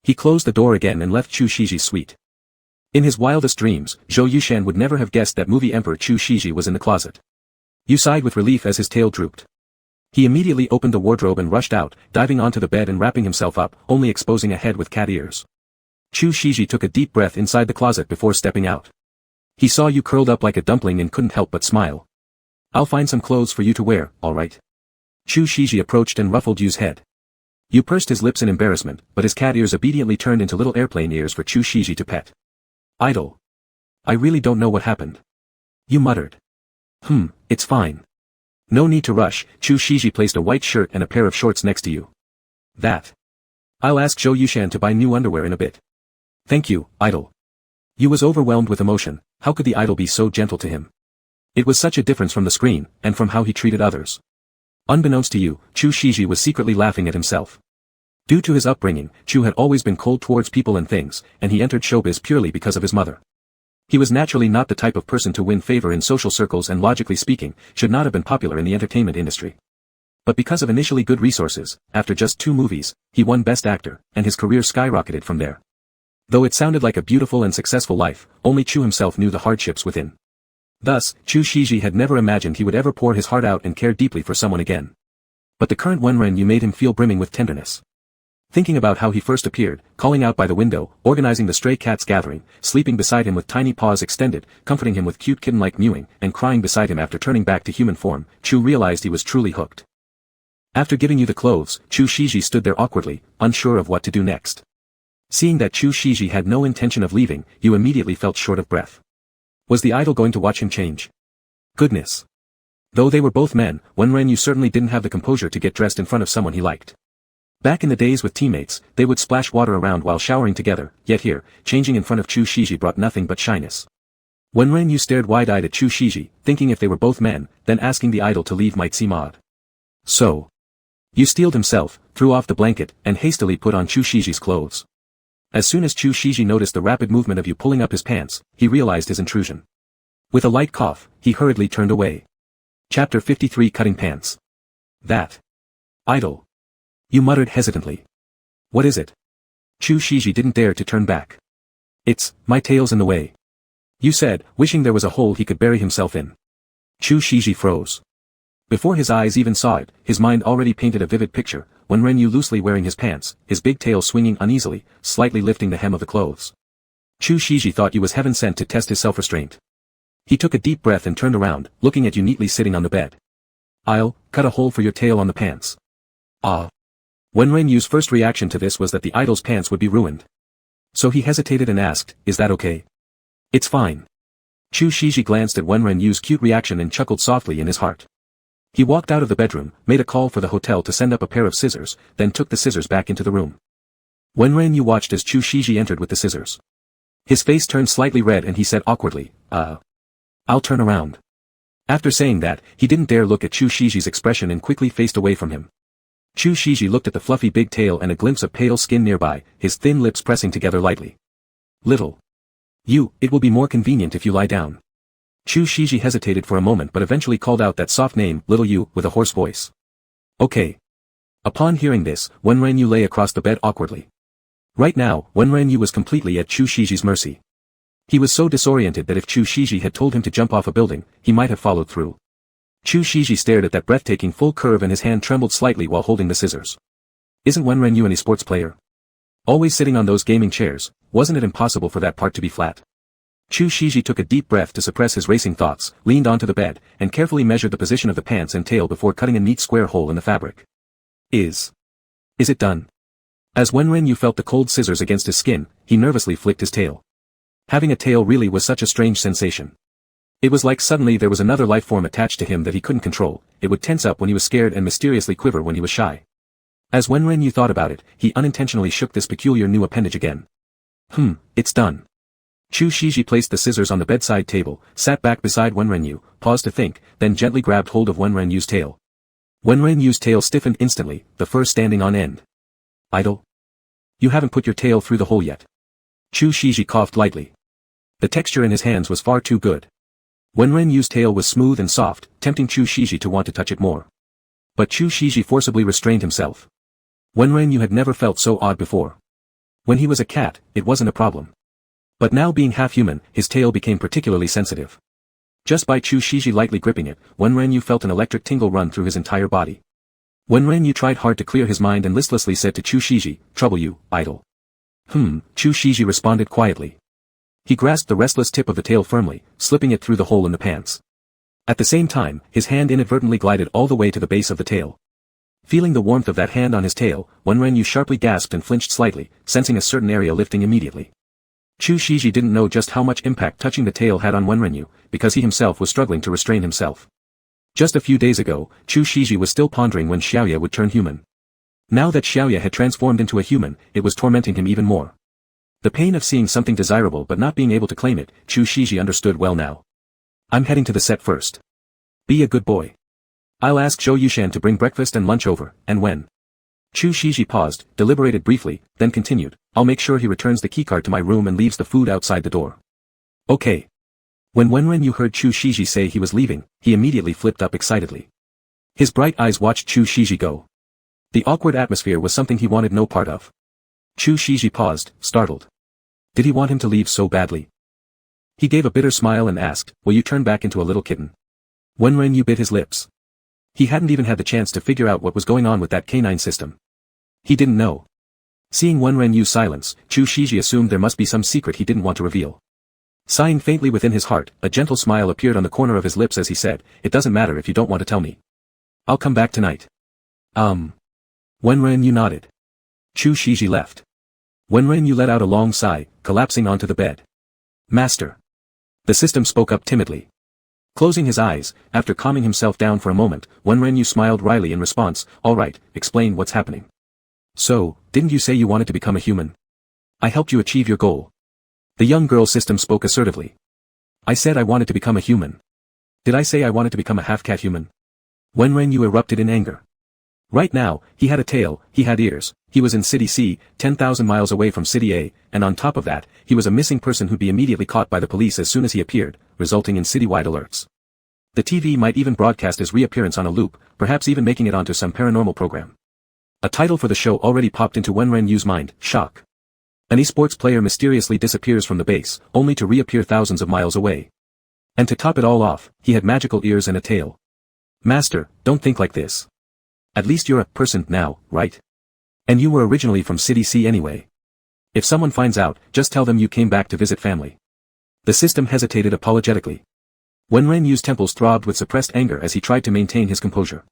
He closed the door again and left Chu Shiji's suite. In his wildest dreams, Zhou Yushan would never have guessed that movie Emperor Chu Shiji was in the closet. Yu sighed with relief as his tail drooped. He immediately opened the wardrobe and rushed out, diving onto the bed and wrapping himself up, only exposing a head with cat ears. Chu Shiji took a deep breath inside the closet before stepping out. He saw Yu curled up like a dumpling and couldn't help but smile. I'll find some clothes for you to wear, alright? Chu Shiji approached and ruffled Yu's head. Yu pursed his lips in embarrassment, but his cat ears obediently turned into little airplane ears for Chu Shiji to pet. Idol. I really don't know what happened. Yu muttered. It's fine. No need to rush, Chu Shiji placed a white shirt and a pair of shorts next to Yu. That. I'll ask Zhou Yushan to buy new underwear in a bit. Thank you, idol. Yu was overwhelmed with emotion. How could the idol be so gentle to him? It was such a difference from the screen, and from how he treated others. Unbeknownst to Yu, Chu Shiji was secretly laughing at himself. Due to his upbringing, Chu had always been cold towards people and things, and he entered showbiz purely because of his mother. He was naturally not the type of person to win favor in social circles and logically speaking, should not have been popular in the entertainment industry. But because of initially good resources, after just 2 movies, he won Best Actor, and his career skyrocketed from there. Though it sounded like a beautiful and successful life, only Chu himself knew the hardships within. Thus, Chu Shiji had never imagined he would ever pour his heart out and care deeply for someone again. But the current Wenren made him feel brimming with tenderness. Thinking about how he first appeared, calling out by the window, organizing the stray cats gathering, sleeping beside him with tiny paws extended, comforting him with cute kitten-like mewing, and crying beside him after turning back to human form, Chu realized he was truly hooked. After giving you the clothes, Chu Shiji stood there awkwardly, unsure of what to do next. Seeing that Chu Shiji had no intention of leaving, Yu immediately felt short of breath. Was the idol going to watch him change? Goodness. Though they were both men, Wenren certainly didn't have the composure to get dressed in front of someone he liked. Back in the days with teammates, they would splash water around while showering together, yet here, changing in front of Chu Shiji brought nothing but shyness. Wenren stared wide-eyed at Chu Shiji, thinking if they were both men, then asking the idol to leave might seem odd. So. Yu steeled himself, threw off the blanket, and hastily put on Chu Shiji's clothes. As soon as Chu Shiji noticed the rapid movement of Yu pulling up his pants, he realized his intrusion. With a light cough, he hurriedly turned away. Chapter 53 Cutting Pants. That. Idol. Yu muttered hesitantly. What is it? Chu Shiji didn't dare to turn back. It's, my tail's in the way. Yu said, wishing there was a hole he could bury himself in. Chu Shiji froze. Before his eyes even saw it, his mind already painted a vivid picture, Wenren loosely wearing his pants, his big tail swinging uneasily, slightly lifting the hem of the clothes. Chu Shiji thought Yu was heaven sent to test his self-restraint. He took a deep breath and turned around, looking at Yu neatly sitting on the bed. I'll cut a hole for your tail on the pants. Ah. Wenren Yu's first reaction to this was that the idol's pants would be ruined. So he hesitated and asked, "Is that okay?" "It's fine." Chu Shiji glanced at Wenren Yu's cute reaction and chuckled softly in his heart. He walked out of the bedroom, made a call for the hotel to send up a pair of scissors, then took the scissors back into the room. Wenren Yu watched as Chu Shiji entered with the scissors. His face turned slightly red and he said awkwardly, I'll turn around." After saying that, he didn't dare look at Chu Shiji's expression and quickly faced away from him. Chu Shiji looked at the fluffy big tail and a glimpse of pale skin nearby, his thin lips pressing together lightly. "Little you, it will be more convenient if you lie down." Chu Shiji hesitated for a moment but eventually called out that soft name, "Little you," with a hoarse voice. "Okay." Upon hearing this, Wenren Yu lay across the bed awkwardly. Right now, Wenren Yu was completely at Chu Shiji's mercy. He was so disoriented that if Chu Shiji had told him to jump off a building, he might have followed through. Chu Shiji stared at that breathtaking full curve and his hand trembled slightly while holding the scissors. Isn't Wenren Yu any sports player? Always sitting on those gaming chairs, wasn't it impossible for that part to be flat? Chu Shiji took a deep breath to suppress his racing thoughts, leaned onto the bed, and carefully measured the position of the pants and tail before cutting a neat square hole in the fabric. Is it done? As Wenren Yu felt the cold scissors against his skin, he nervously flicked his tail. Having a tail really was such a strange sensation. It was like suddenly there was another life form attached to him that he couldn't control. It would tense up when he was scared and mysteriously quiver when he was shy. As Wenren Yu thought about it, he unintentionally shook this peculiar new appendage again. It's done. Chu Shiji placed the scissors on the bedside table, sat back beside Wenren Yu, paused to think, then gently grabbed hold of Wenren Yu's tail. Wenren Yu's tail stiffened instantly, the fur standing on end. "Idol? You haven't put your tail through the hole yet." Chu Shiji coughed lightly. The texture in his hands was far too good. Wenren Yu's tail was smooth and soft, tempting Chu Shiji to want to touch it more. But Chu Shiji forcibly restrained himself. Wenren Yu had never felt so odd before. When he was a cat, it wasn't a problem. But now being half-human, his tail became particularly sensitive. Just by Chu Shiji lightly gripping it, Wenren Yu felt an electric tingle run through his entire body. Wenren Yu tried hard to clear his mind and listlessly said to Chu Shiji, "Trouble you, idol." Chu Shiji responded quietly. He grasped the restless tip of the tail firmly, slipping it through the hole in the pants. At the same time, his hand inadvertently glided all the way to the base of the tail. Feeling the warmth of that hand on his tail, Wenren Yu sharply gasped and flinched slightly, sensing a certain area lifting immediately. Chu Shiji didn't know just how much impact touching the tail had on Wenren Yu, because he himself was struggling to restrain himself. Just a few days ago, Chu Shiji was still pondering when Xiaoya would turn human. Now that Xiaoya had transformed into a human, it was tormenting him even more. The pain of seeing something desirable but not being able to claim it, Chu Shiji understood well now. "I'm heading to the set first. Be a good boy. I'll ask Zhou Yushan to bring breakfast and lunch over, and when?" Chu Shiji paused, deliberated briefly, then continued, "I'll make sure he returns the keycard to my room and leaves the food outside the door." "Okay." When Wenren Yu heard Chu Shiji say he was leaving, he immediately flipped up excitedly. His bright eyes watched Chu Shiji go. The awkward atmosphere was something he wanted no part of. Chu Shiji paused, startled. Did he want him to leave so badly? He gave a bitter smile and asked, "Will you turn back into a little kitten?" Wenren Yu bit his lips. He hadn't even had the chance to figure out what was going on with that canine system. He didn't know. Seeing Wenren Yu's silence, Chu Shiji assumed there must be some secret he didn't want to reveal. Sighing faintly within his heart, a gentle smile appeared on the corner of his lips as he said, "It doesn't matter if you don't want to tell me. I'll come back tonight." Wenren Yu nodded. Chu Shiji left. Wenren Yu let out a long sigh, collapsing onto the bed. "Master." The system spoke up timidly. Closing his eyes, after calming himself down for a moment, Wenren Yu smiled wryly in response, "All right, explain what's happening." "So, didn't you say you wanted to become a human? I helped you achieve your goal." The young girl system spoke assertively. "I said I wanted to become a human. Did I say I wanted to become a half-cat human?" Wenren Yu erupted in anger. Right now, he had a tail, he had ears, he was in City C, 10,000 miles away from City A, and on top of that, he was a missing person who'd be immediately caught by the police as soon as he appeared, resulting in citywide alerts. The TV might even broadcast his reappearance on a loop, perhaps even making it onto some paranormal program. A title for the show already popped into Wenren Yu's mind, Shock. An esports player mysteriously disappears from the base, only to reappear thousands of miles away. And to top it all off, he had magical ears and a tail. "Master, don't think like this. At least you're a person now, right? And you were originally from City C anyway. If someone finds out, just tell them you came back to visit family." The system hesitated apologetically. Wenren Yu's temples throbbed with suppressed anger as he tried to maintain his composure.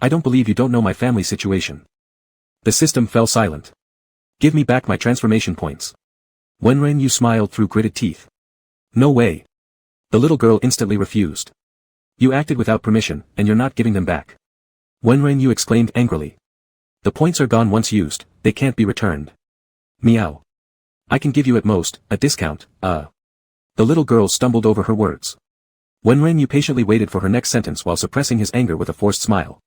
"I don't believe you don't know my family situation. The system fell silent. Give me back my transformation points. Wenren Yu smiled through gritted teeth. No way. The little girl instantly refused. You acted without permission, and you're not giving them back. Wenren Yu exclaimed angrily. The points are gone once used, they can't be returned. Meow. I can give you at most, a discount, The little girl stumbled over her words. Wenren Yu patiently waited for her next sentence while suppressing his anger with a forced smile.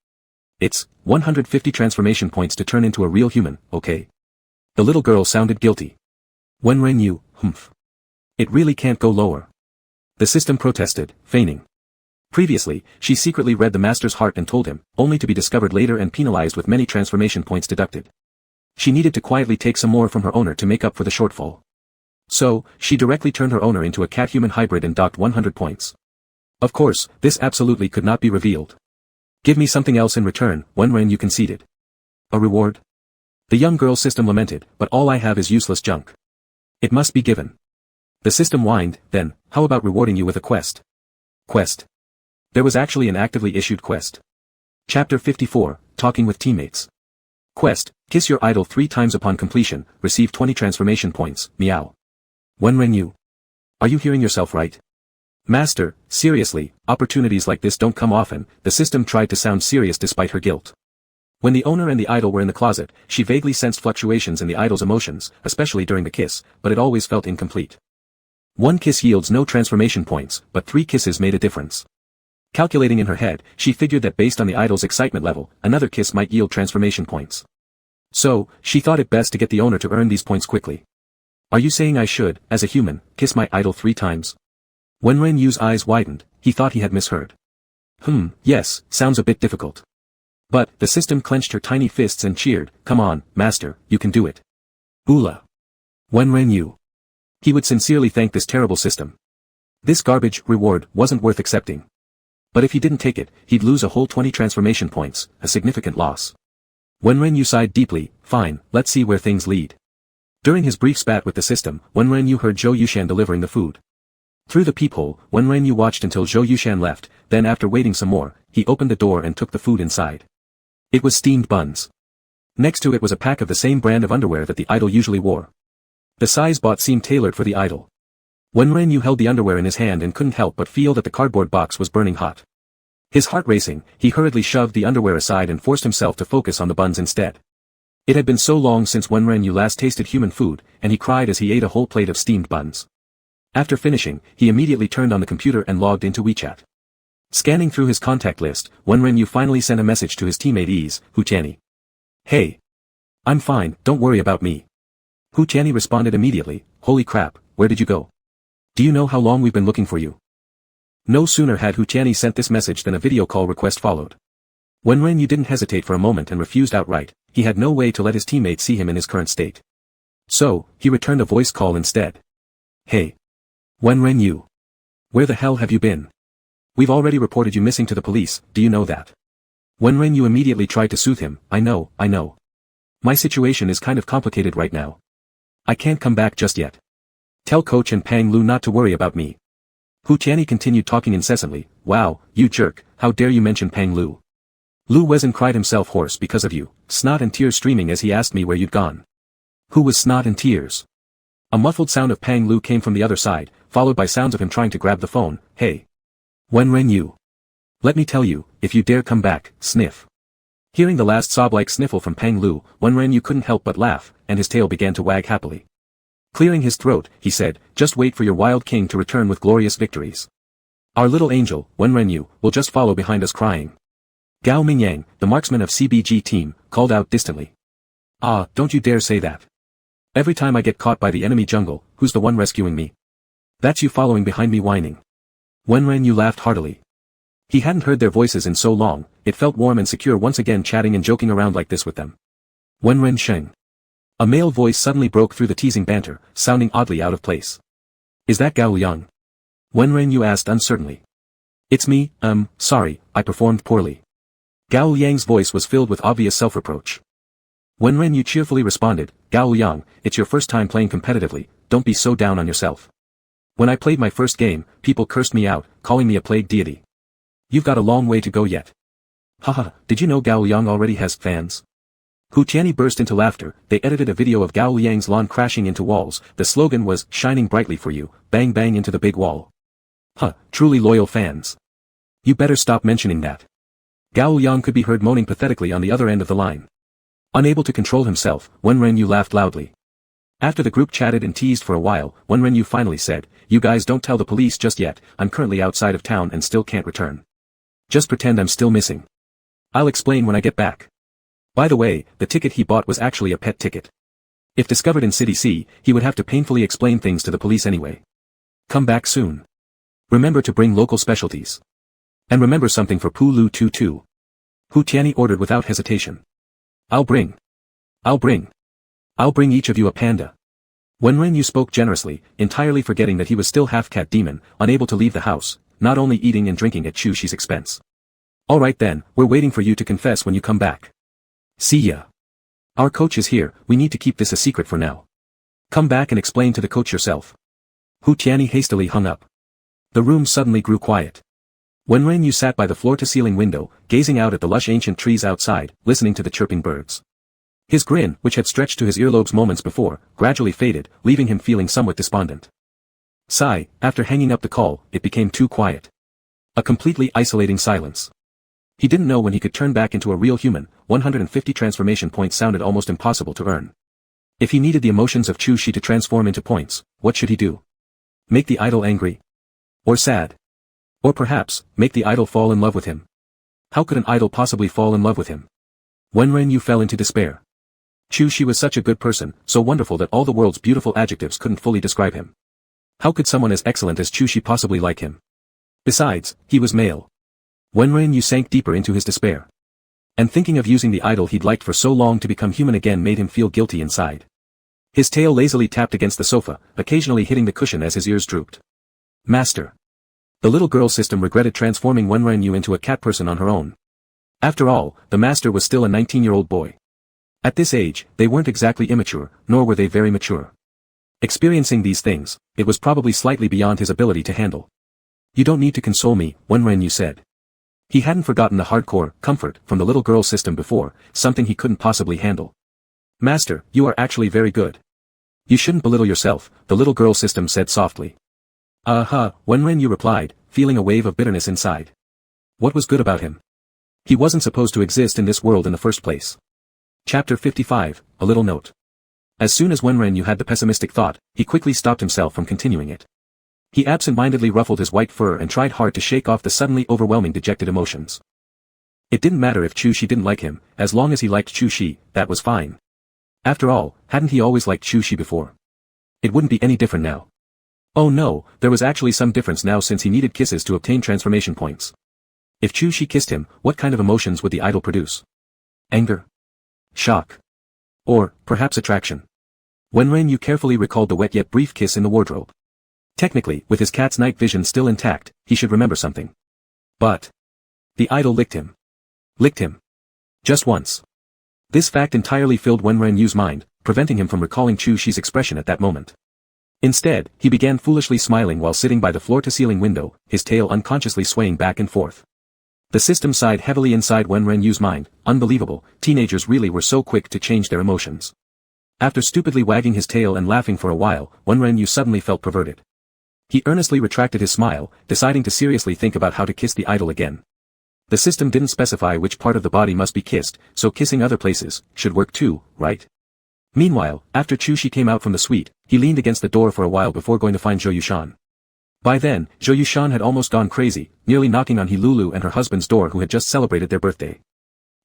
It's 150 transformation points to turn into a real human, okay? The little girl sounded guilty. Wenren Yu, humph. It really can't go lower. The system protested, feigning. Previously, she secretly read the master's heart and told him, only to be discovered later and penalized with many transformation points deducted. She needed to quietly take some more from her owner to make up for the shortfall. So, she directly turned her owner into a cat-human hybrid and docked 100 points. Of course, this absolutely could not be revealed. Give me something else in return, Wenren Yu conceded. A reward? The young girl's system lamented, but all I have is useless junk. It must be given. The system whined, then, how about rewarding you with a quest? Quest. There was actually an actively issued quest. Chapter 54, Talking with Teammates. Quest, kiss your idol 3 times upon completion, receive 20 transformation points, meow. Wenren Yu. Are you hearing yourself right? Master, seriously, opportunities like this don't come often. The system tried to sound serious despite her guilt. When the owner and the idol were in the closet, she vaguely sensed fluctuations in the idol's emotions, especially during the kiss, but it always felt incomplete. 1 kiss yields no transformation points, but 3 kisses made a difference. Calculating in her head, she figured that based on the idol's excitement level, another kiss might yield transformation points. So, she thought it best to get the owner to earn these points quickly. Are you saying I should, as a human, kiss my idol 3 times? Wenren Yu's eyes widened, he thought he had misheard. Yes, sounds a bit difficult. But, the system clenched her tiny fists and cheered, come on, master, you can do it. Oola. Wenren Yu. He would sincerely thank this terrible system. This garbage reward wasn't worth accepting. But if he didn't take it, he'd lose a whole 20 transformation points, a significant loss. Wenren Yu sighed deeply, fine, let's see where things lead. During his brief spat with the system, Wenren Yu heard Zhou Yushan delivering the food. Through the peephole, Wenren Yu watched until Zhou Yushan left, then after waiting some more, he opened the door and took the food inside. It was steamed buns. Next to it was a pack of the same brand of underwear that the idol usually wore. The size bought seemed tailored for the idol. Wenren Yu held the underwear in his hand and couldn't help but feel that the cardboard box was burning hot. His heart racing, he hurriedly shoved the underwear aside and forced himself to focus on the buns instead. It had been so long since Wenren Yu last tasted human food, and he cried as he ate a whole plate of steamed buns. After finishing, he immediately turned on the computer and logged into WeChat. Scanning through his contact list, Wenren Yu finally sent a message to his teammate Hu Tianyi. Hey. I'm fine, don't worry about me. Hu Tianyi responded immediately, holy crap, where did you go? Do you know how long we've been looking for you? No sooner had Hu Tianyi sent this message than a video call request followed. Wenren Yu didn't hesitate for a moment and refused outright, he had no way to let his teammate see him in his current state. So, he returned a voice call instead. Hey. Wenren Yu. Where the hell have you been? We've already reported you missing to the police, do you know that? Wenren Yu immediately tried to soothe him, I know. My situation is kind of complicated right now. I can't come back just yet. Tell Coach and Pang Lu not to worry about me. Hu Tianyi continued talking incessantly, wow, you jerk, how dare you mention Pang Lu. Lu Wezhen cried himself hoarse because of you, snot and tears streaming as he asked me where you'd gone. Who was snot and tears? A muffled sound of Pang Lu came from the other side, followed by sounds of him trying to grab the phone, hey. Wenren Yu. Let me tell you, if you dare come back, sniff. Hearing the last sob-like sniffle from Pang Lu, Wenren Yu couldn't help but laugh, and his tail began to wag happily. Clearing his throat, he said, just wait for your wild king to return with glorious victories. Our little angel, Wenren Yu, will just follow behind us crying. Gao Mingyang, the marksman of CBG team, called out distantly. Ah, don't you dare say that. Every time I get caught by the enemy jungle, who's the one rescuing me? That's you following behind me whining. Wenren Yu laughed heartily. He hadn't heard their voices in so long, it felt warm and secure once again chatting and joking around like this with them. Wenren Sheng. A male voice suddenly broke through the teasing banter, sounding oddly out of place. Is that Gao Liang? Wenren Yu asked uncertainly. It's me, sorry, I performed poorly. Gao Liang's voice was filled with obvious self-reproach. Wenren Yu cheerfully responded, Gao Liang, it's your first time playing competitively, don't be so down on yourself. When I played my first game, people cursed me out, calling me a plague deity. You've got a long way to go yet. Haha, did you know Gao Liang already has fans? Hu Tianyi burst into laughter. They edited a video of Gao Liang's lawn crashing into walls. The slogan was, "Shining brightly for you, bang bang into the big wall." Huh, truly loyal fans. You better stop mentioning that. Gao Liang could be heard moaning pathetically on the other end of the line. Unable to control himself, Wen Renyu laughed loudly. After the group chatted and teased for a while, Wen Renyu finally said, "You guys don't tell the police just yet, I'm currently outside of town and still can't return. Just pretend I'm still missing. I'll explain when I get back." By the way, the ticket he bought was actually a pet ticket. If discovered in City C, he would have to painfully explain things to the police anyway. Come back soon. Remember to bring local specialties. And remember something for Pu Lu Tu Tu. Hu Tianyi ordered without hesitation. I'll bring each of you a panda. Wen Renyu spoke generously, entirely forgetting that he was still half cat demon, unable to leave the house, not only eating and drinking at Chu Shi's expense. Alright then, we're waiting for you to confess when you come back. See ya. Our coach is here, we need to keep this a secret for now. Come back and explain to the coach yourself. Hu Tianyi hastily hung up. The room suddenly grew quiet. Wen Renyu sat by the floor-to-ceiling window, gazing out at the lush ancient trees outside, listening to the chirping birds. His grin, which had stretched to his earlobes moments before, gradually faded, leaving him feeling somewhat despondent. Sigh, after hanging up the call, it became too quiet. A completely isolating silence. He didn't know when he could turn back into a real human. 150 transformation points sounded almost impossible to earn. If he needed the emotions of Chu Shi to transform into points, what should he do? Make the idol angry? Or sad? Or perhaps, make the idol fall in love with him? How could an idol possibly fall in love with him? Wen Renyu fell into despair. Chu Shi was such a good person, so wonderful that all the world's beautiful adjectives couldn't fully describe him. How could someone as excellent as Chu Shi possibly like him? Besides, he was male. Wen Renyu sank deeper into his despair. And thinking of using the idol he'd liked for so long to become human again made him feel guilty inside. His tail lazily tapped against the sofa, occasionally hitting the cushion as his ears drooped. Master. The little girl system regretted transforming Wen Renyu into a cat person on her own. After all, the master was still a 19-year-old boy. At this age, they weren't exactly immature, nor were they very mature. Experiencing these things, it was probably slightly beyond his ability to handle. You don't need to console me, Wen Renyu said. He hadn't forgotten the hardcore comfort from the little girl system before, something he couldn't possibly handle. Master, you are actually very good. You shouldn't belittle yourself, the little girl system said softly. Wen Renyu replied, feeling a wave of bitterness inside. What was good about him? He wasn't supposed to exist in this world in the first place. Chapter 55, A Little Note. As soon as Wen Renyu had the pessimistic thought, he quickly stopped himself from continuing it. He absent-mindedly ruffled his white fur and tried hard to shake off the suddenly overwhelming dejected emotions. It didn't matter if Chu Shi didn't like him, as long as he liked Chu Shi, that was fine. After all, hadn't he always liked Chu Shi before? It wouldn't be any different now. Oh no, there was actually some difference now since he needed kisses to obtain transformation points. If Chu Shi kissed him, what kind of emotions would the idol produce? Anger? Shock? Or, perhaps attraction? Wen Renyu carefully recalled the wet yet brief kiss in the wardrobe. Technically, with his cat's night vision still intact, he should remember something. But the idol licked him. Licked him. Just once. This fact entirely filled Wen Renyu's mind, preventing him from recalling Chu Shi's expression at that moment. Instead, he began foolishly smiling while sitting by the floor-to-ceiling window, his tail unconsciously swaying back and forth. The system sighed heavily inside Wen Renyu's mind. Unbelievable, teenagers really were so quick to change their emotions. After stupidly wagging his tail and laughing for a while, Wen Renyu suddenly felt perverted. He earnestly retracted his smile, deciding to seriously think about how to kiss the idol again. The system didn't specify which part of the body must be kissed, so kissing other places should work too, right? Meanwhile, after Chu Shi came out from the suite, he leaned against the door for a while before going to find Zhou Yushan. By then, Zhou Yushan had almost gone crazy, nearly knocking on Hilulu and her husband's door who had just celebrated their birthday.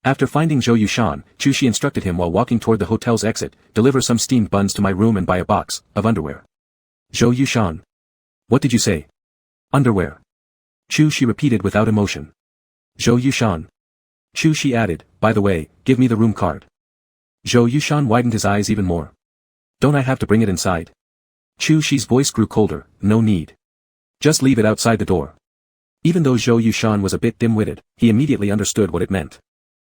After finding Zhou Yushan, Chu Shi instructed him while walking toward the hotel's exit, deliver some steamed buns to my room and buy a box of underwear. Zhou Yushan. What did you say? Underwear. Chu Shi repeated without emotion. Zhou Yushan. Chu Shi added, by the way, give me the room card. Zhou Yushan widened his eyes even more. Don't I have to bring it inside? Chu Shi's voice grew colder, no need. Just leave it outside the door. Even though Zhou Yushan was a bit dim-witted, he immediately understood what it meant.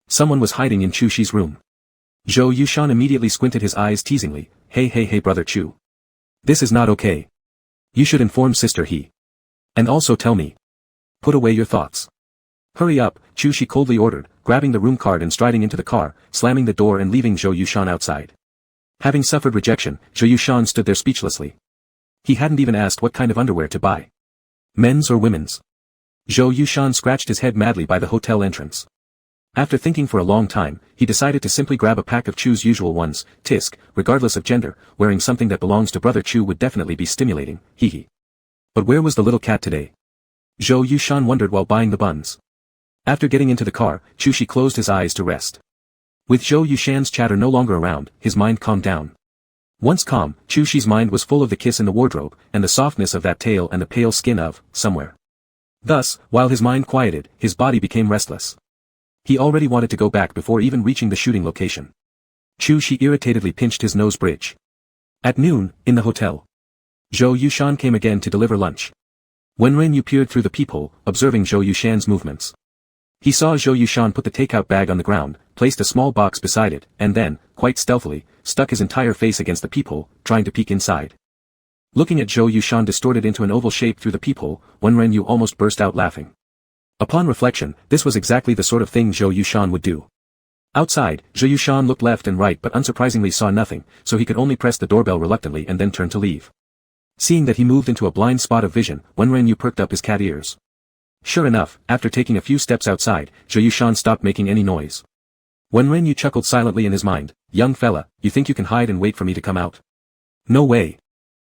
Someone was hiding in Chu Shi's room. Zhou Yushan immediately squinted his eyes teasingly, hey brother Chu. This is not okay. You should inform Sister He. And also tell me. Put away your thoughts. Hurry up, Chu Shi coldly ordered, grabbing the room card and striding into the car, slamming the door and leaving Zhou Yushan outside. Having suffered rejection, Zhou Yushan stood there speechlessly. He hadn't even asked what kind of underwear to buy. Men's or women's? Zhou Yushan scratched his head madly by the hotel entrance. After thinking for a long time, he decided to simply grab a pack of Chu's usual ones, tisk, regardless of gender, wearing something that belongs to brother Chu would definitely be stimulating, hee. But where was the little cat today? Zhou Yushan wondered while buying the buns. After getting into the car, Chu Shi closed his eyes to rest. With Zhou Yushan's chatter no longer around, his mind calmed down. Once calm, Chu Shi's mind was full of the kiss in the wardrobe, and the softness of that tail and the pale skin of, somewhere. Thus, while his mind quieted, his body became restless. He already wanted to go back before even reaching the shooting location. Chu Shi irritatedly pinched his nose bridge. At noon, in the hotel. Zhou Yushan came again to deliver lunch. Wenren peered through the peephole, observing Zhou Yushan's movements. He saw Zhou Yushan put the takeout bag on the ground, placed a small box beside it, and then, quite stealthily, stuck his entire face against the peephole, trying to peek inside. Looking at Zhou Yushan distorted into an oval shape through the peephole, Wenren almost burst out laughing. Upon reflection, this was exactly the sort of thing Zhou Yushan would do. Outside, Zhou Yushan looked left and right but unsurprisingly saw nothing, so he could only press the doorbell reluctantly and then turn to leave. Seeing that he moved into a blind spot of vision, Wenren perked up his cat ears. Sure enough, after taking a few steps outside, Zhou Yushan stopped making any noise. Wenren chuckled silently in his mind, "Young fella, you think you can hide and wait for me to come out? No way."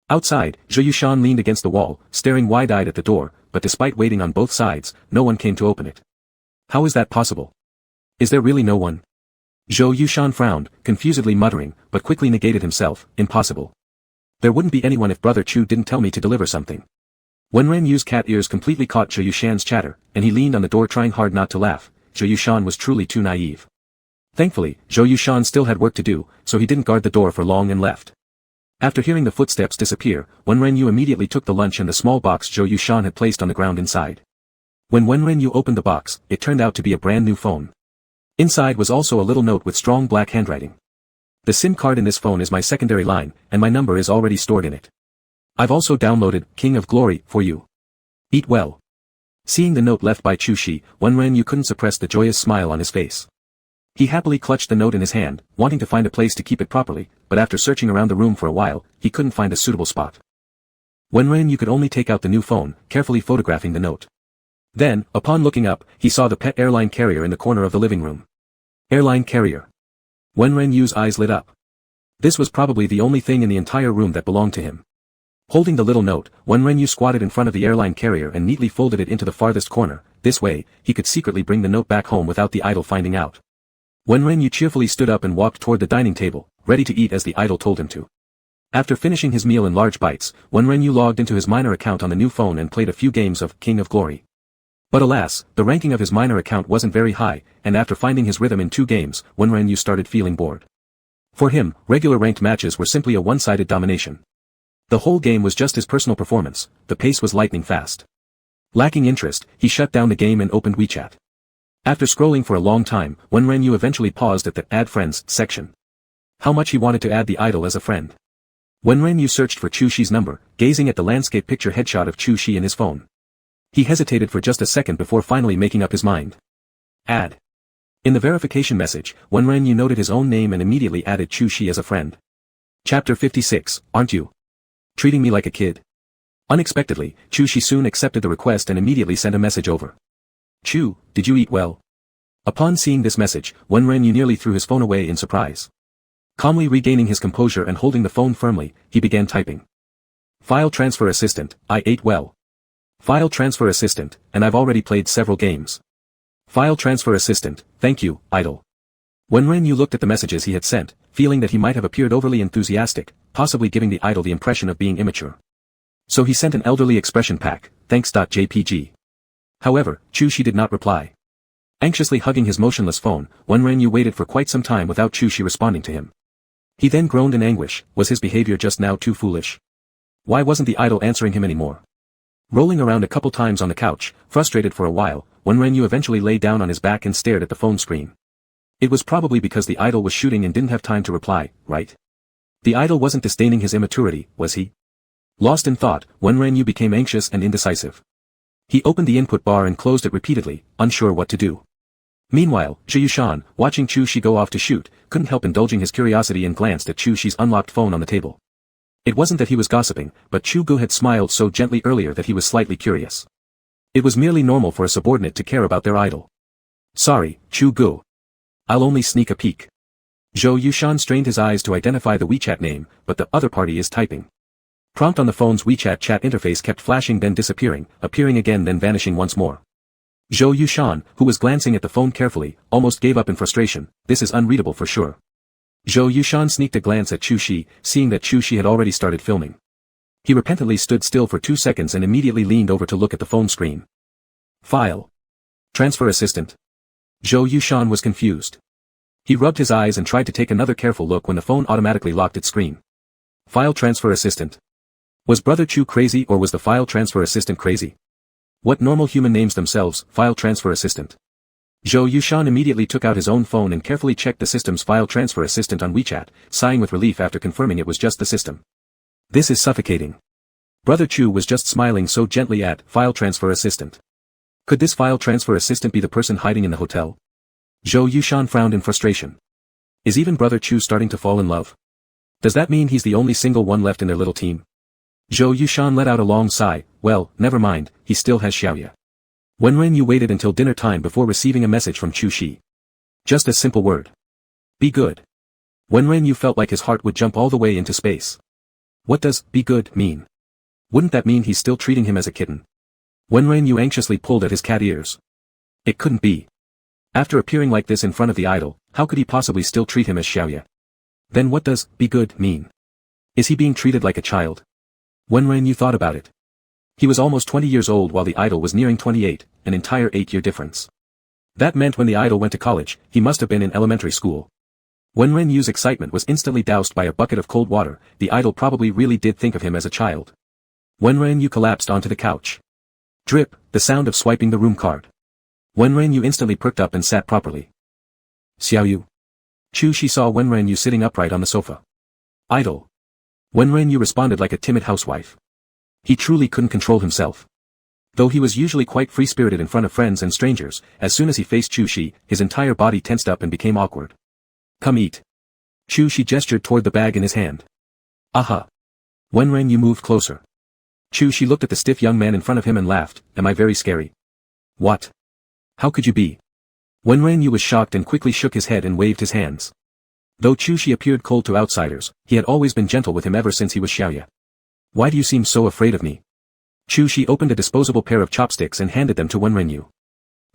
Outside, Zhou Yushan leaned against the wall, staring wide-eyed at the door, but despite waiting on both sides, no one came to open it. How is that possible? Is there really no one? Zhou Yushan frowned, confusedly muttering, but quickly negated himself, impossible. There wouldn't be anyone if brother Chu didn't tell me to deliver something. Wenren's cat ears completely caught Zhou Yushan's chatter, and he leaned on the door trying hard not to laugh. Zhou Yushan was truly too naive. Thankfully, Zhou Yushan still had work to do, so he didn't guard the door for long and left. After hearing the footsteps disappear, Wenren immediately took the lunch and the small box Zhou Yushan had placed on the ground inside. When Wenren opened the box, it turned out to be a brand new phone. Inside was also a little note with strong black handwriting. The SIM card in this phone is my secondary line, and my number is already stored in it. I've also downloaded King of Glory for you. Eat well. Seeing the note left by Chu Shi, Wenren couldn't suppress the joyous smile on his face. He happily clutched the note in his hand, wanting to find a place to keep it properly, but after searching around the room for a while, he couldn't find a suitable spot. Wenren could only take out the new phone, carefully photographing the note. Then, upon looking up, he saw the pet airline carrier in the corner of the living room. Airline carrier. Wenren's eyes lit up. This was probably the only thing in the entire room that belonged to him. Holding the little note, Wenren squatted in front of the airline carrier and neatly folded it into the farthest corner. This way, he could secretly bring the note back home without the idol finding out. Wenren cheerfully stood up and walked toward the dining table, ready to eat as the idol told him to. After finishing his meal in large bites, Wenren logged into his minor account on the new phone and played a few games of King of Glory. But alas, the ranking of his minor account wasn't very high, and after finding his rhythm in 2 games, Wenren started feeling bored. For him, regular ranked matches were simply a one-sided domination. The whole game was just his personal performance, the pace was lightning fast. Lacking interest, he shut down the game and opened WeChat. After scrolling for a long time, Wenren eventually paused at the Add Friends section. How much he wanted to add the idol as a friend. Wenren searched for Chu Shi's number, gazing at the landscape picture headshot of Chu Shi in his phone. He hesitated for just a second before finally making up his mind. Add. In the verification message, Wenren noted his own name and immediately added Chu Shi as a friend. Chapter 56, Aren't you treating me like a kid? Unexpectedly, Chu Shi soon accepted the request and immediately sent a message over. Chu, did you eat well? Upon seeing this message, Wenren nearly threw his phone away in surprise. Calmly regaining his composure and holding the phone firmly, he began typing. File transfer assistant, I ate well. File transfer assistant, and I've already played several games. File transfer assistant, thank you, idol. Wenren looked at the messages he had sent, feeling that he might have appeared overly enthusiastic, possibly giving the idol the impression of being immature. So he sent an elderly expression pack, thanks.jpg. However, Chu Shi did not reply. Anxiously hugging his motionless phone, Wenren waited for quite some time without Chu Shi responding to him. He then groaned in anguish, was his behavior just now too foolish? Why wasn't the idol answering him anymore? Rolling around a couple times on the couch, frustrated for a while, Wenren eventually lay down on his back and stared at the phone screen. It was probably because the idol was shooting and didn't have time to reply, right? The idol wasn't disdaining his immaturity, was he? Lost in thought, Wenren became anxious and indecisive. He opened the input bar and closed it repeatedly, unsure what to do. Meanwhile, Zhi Yushan, watching Chu Shi go off to shoot, couldn't help indulging his curiosity and glanced at Chu Shi's unlocked phone on the table. It wasn't that he was gossiping, but Chu Gu had smiled so gently earlier that he was slightly curious. It was merely normal for a subordinate to care about their idol. Sorry, Chu Gu. I'll only sneak a peek. Zhou Yushan strained his eyes to identify the WeChat name, but the other party is typing. Prompt on the phone's WeChat chat interface kept flashing then disappearing, appearing again then vanishing once more. Zhou Yushan, who was glancing at the phone carefully, almost gave up in frustration. This is unreadable for sure. Zhou Yushan sneaked a glance at Chu Shi, seeing that Chu Shi had already started filming. He repentantly stood still for 2 seconds and immediately leaned over to look at the phone screen. File. Transfer assistant. Zhou Yushan was confused. He rubbed his eyes and tried to take another careful look when the phone automatically locked its screen. File transfer assistant. Was Brother Chu crazy or was the file transfer assistant crazy? What normal human names themselves, file transfer assistant? Zhou Yushan immediately took out his own phone and carefully checked the system's file transfer assistant on WeChat, sighing with relief after confirming it was just the system. This is suffocating. Brother Chu was just smiling so gently at file transfer assistant. Could this file transfer assistant be the person hiding in the hotel? Zhou Yushan frowned in frustration. Is even Brother Chu starting to fall in love? Does that mean he's the only single one left in their little team? Zhou Yushan let out a long sigh. Well, never mind, he still has Xiaoya. Wenren Yu waited until dinner time before receiving a message from Chu Shi. Just a simple word. Be good. Wenren Yu felt like his heart would jump all the way into space. What does be good mean? Wouldn't that mean he's still treating him as a kitten? Wenren Yu anxiously pulled at his cat ears. It couldn't be. After appearing like this in front of the idol, how could he possibly still treat him as Xiaoya? Then what does be good mean? Is he being treated like a child? Wenren Yu thought about it. He was almost 20 years old while the idol was nearing 28, an entire 8-year difference. That meant when the idol went to college, he must have been in elementary school. Wenren Yu's excitement was instantly doused by a bucket of cold water. The idol probably really did think of him as a child. Wenren Yu collapsed onto the couch. Drip, the sound of swiping the room card. Wenren Yu instantly perked up and sat properly. Xiao Yu. Chu Shi saw Wenren Yu sitting upright on the sofa. Idol. Wenren Yu responded like a timid housewife. He truly couldn't control himself. Though he was usually quite free-spirited in front of friends and strangers, as soon as he faced Chu Shi, his entire body tensed up and became awkward. Come eat. Chu Shi gestured toward the bag in his hand. Aha. Wenren Yu moved closer. Chu Shi looked at the stiff young man in front of him and laughed. Am I very scary? What? How could you be? Wenren Yu was shocked and quickly shook his head and waved his hands. Though Chu Shi appeared cold to outsiders, he had always been gentle with him ever since he was Xiaoya. Why do you seem so afraid of me? Chu Shi opened a disposable pair of chopsticks and handed them to Wenren Yu.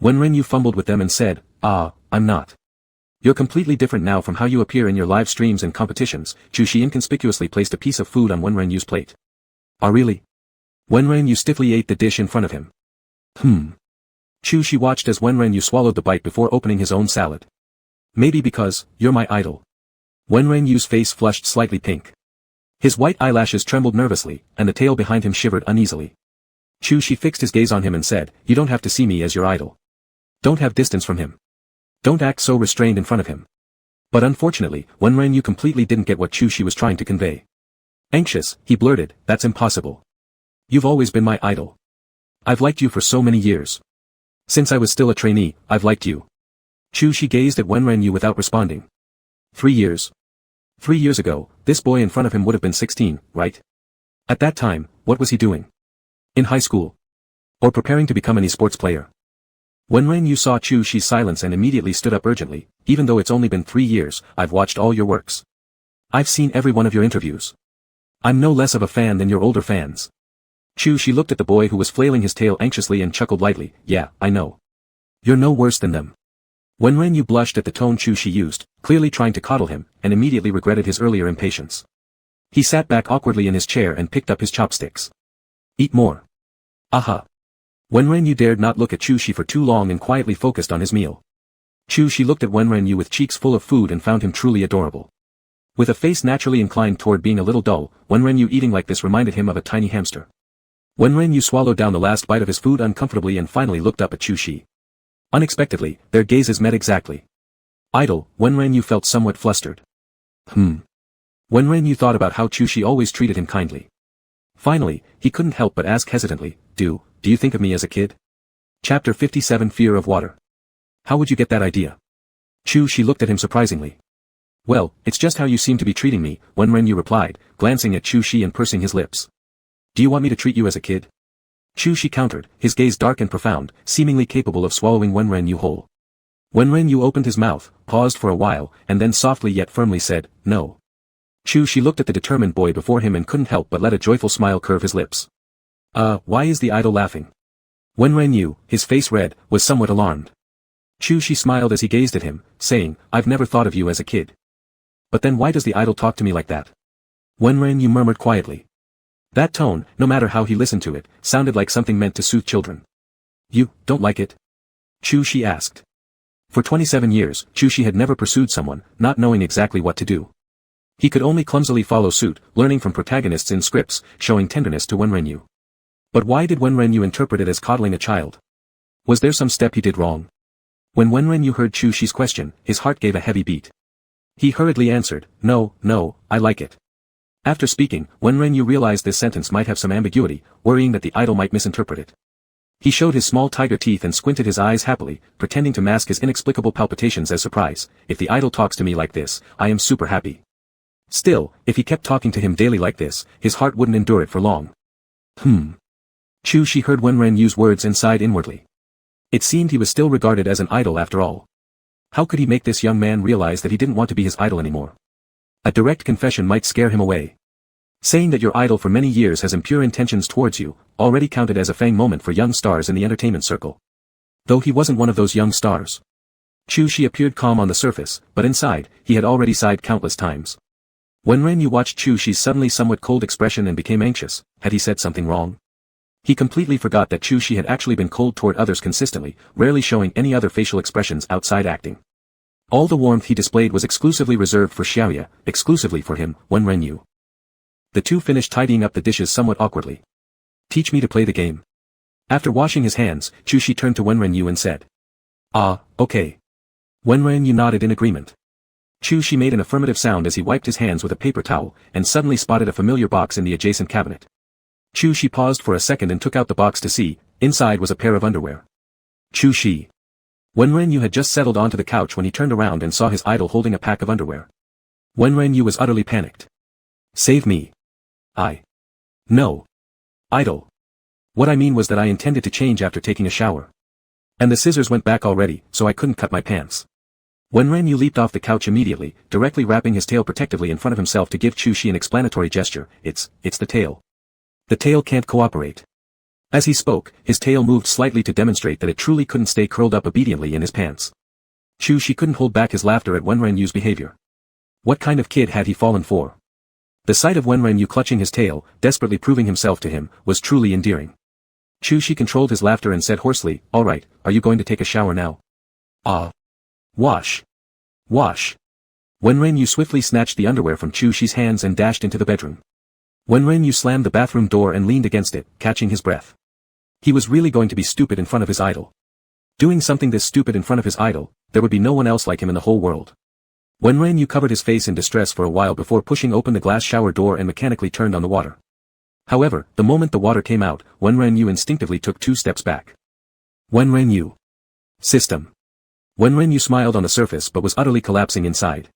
Wenren Yu fumbled with them and said, I'm not. You're completely different now from how you appear in your live streams and competitions. Chu Shi inconspicuously placed a piece of food on Wenren Yu's plate. Really? Wenren Yu stiffly ate the dish in front of him. Chu Shi watched as Wenren Yu swallowed the bite before opening his own salad. Maybe because, you're my idol. Wenren Yu's face flushed slightly pink. His white eyelashes trembled nervously, and the tail behind him shivered uneasily. Chu Shi fixed his gaze on him and said, you don't have to see me as your idol. Don't have distance from him. Don't act so restrained in front of him. But unfortunately, Wenren Yu completely didn't get what Chu Shi was trying to convey. Anxious, he blurted, that's impossible. You've always been my idol. I've liked you for so many years. Since I was still a trainee, I've liked you. Chu Shi gazed at Wenren Yu without responding. 3 years. 3 years ago, this boy in front of him would have been 16, right? At that time, what was he doing? In high school? Or preparing to become an esports player? Wenren Yu saw Chu Shi's silence and immediately stood up urgently. Even though it's only been 3 years, I've watched all your works. I've seen every one of your interviews. I'm no less of a fan than your older fans. Chu Shi looked at the boy who was flailing his tail anxiously and chuckled lightly. Yeah, I know. You're no worse than them. Wenren Yu blushed at the tone Chu Shi used, clearly trying to coddle him, and immediately regretted his earlier impatience. He sat back awkwardly in his chair and picked up his chopsticks. Eat more. Aha. Wenren Yu dared not look at Chu Shi for too long and quietly focused on his meal. Chu Shi looked at Wenren Yu with cheeks full of food and found him truly adorable. With a face naturally inclined toward being a little dull, Wenren Yu eating like this reminded him of a tiny hamster. Wenren Yu swallowed down the last bite of his food uncomfortably and finally looked up at Chu Shi. Unexpectedly, their gazes met exactly. Idle, Wenren Yu felt somewhat flustered. Wenren Yu thought about how Chu Shi always treated him kindly. Finally, he couldn't help but ask hesitantly, do do you think of me as a kid? Chapter 57 Fear of Water. How would you get that idea? She looked at him surprisingly. Well, it's just how you seem to be treating me, Wenren replied, glancing at Shi and pursing his lips. Do you want me to treat you as a kid? Shi countered, his gaze dark and profound, seemingly capable of swallowing Wenren whole. Wenren opened his mouth, paused for a while, and then softly yet firmly said, no. She looked at the determined boy before him and couldn't help but let a joyful smile curve his lips. Why is the idol laughing? Wenren, his face red, was somewhat alarmed. She smiled as he gazed at him, saying, I've never thought of you as a kid. But then why does the idol talk to me like that? Wenren murmured quietly. That tone, no matter how he listened to it, sounded like something meant to soothe children. You don't like it? She asked. For 27 years, Shi had never pursued someone, not knowing exactly what to do. He could only clumsily follow suit, learning from protagonists in scripts, showing tenderness to Wenren. But why did Wenren interpret it as coddling a child? Was there some step he did wrong? When Wenren heard Shi's question, his heart gave a heavy beat. He hurriedly answered, no, I like it. After speaking, Wenren realized this sentence might have some ambiguity, worrying that the idol might misinterpret it. He showed his small tiger teeth and squinted his eyes happily, pretending to mask his inexplicable palpitations as surprise. If the idol talks to me like this, I am super happy. Still, if he kept talking to him daily like this, his heart wouldn't endure it for long. She heard Wenren use words and sighed inwardly. It seemed he was still regarded as an idol after all. How could he make this young man realize that he didn't want to be his idol anymore? A direct confession might scare him away. Saying that your idol for many years has impure intentions towards you, already counted as a fang moment for young stars in the entertainment circle. Though he wasn't one of those young stars. Shi appeared calm on the surface, but inside, he had already sighed countless times. Wenren watched Shi's suddenly somewhat cold expression and became anxious. Had he said something wrong? He completely forgot that Shi had actually been cold toward others consistently, rarely showing any other facial expressions outside acting. All the warmth he displayed was exclusively reserved for Xiaoya, exclusively for him, Wenren. The two finished tidying up the dishes somewhat awkwardly. Teach me to play the game. After washing his hands, Shi turned to Wenren and said. Okay. Wenren nodded in agreement. Shi made an affirmative sound as he wiped his hands with a paper towel, and suddenly spotted a familiar box in the adjacent cabinet. Shi paused for a second and took out the box to see. Inside was a pair of underwear. Shi. Wenren had just settled onto the couch when he turned around and saw his idol holding a pack of underwear. Wenren was utterly panicked. Save me. No. Idol. What I mean was that I intended to change after taking a shower. And the scissors went back already, so I couldn't cut my pants. Wenren leaped off the couch immediately, directly wrapping his tail protectively in front of himself to give Shi an explanatory gesture. It's the tail. The tail can't cooperate. As he spoke, his tail moved slightly to demonstrate that it truly couldn't stay curled up obediently in his pants. Shi couldn't hold back his laughter at Wenren's behavior. What kind of kid had he fallen for? The sight of Wenren clutching his tail, desperately proving himself to him, was truly endearing. Shi controlled his laughter and said hoarsely, all right, are you going to take a shower now? Wash. Wenren swiftly snatched the underwear from Shi's hands and dashed into the bedroom. Wenren slammed the bathroom door and leaned against it, catching his breath. He was really going to be stupid in front of his idol. Doing something this stupid in front of his idol, there would be no one else like him in the whole world. Wenren covered his face in distress for a while before pushing open the glass shower door and mechanically turned on the water. However, the moment the water came out, Wenren instinctively took 2 steps back. Wenren. System. Wenren smiled on the surface but was utterly collapsing inside.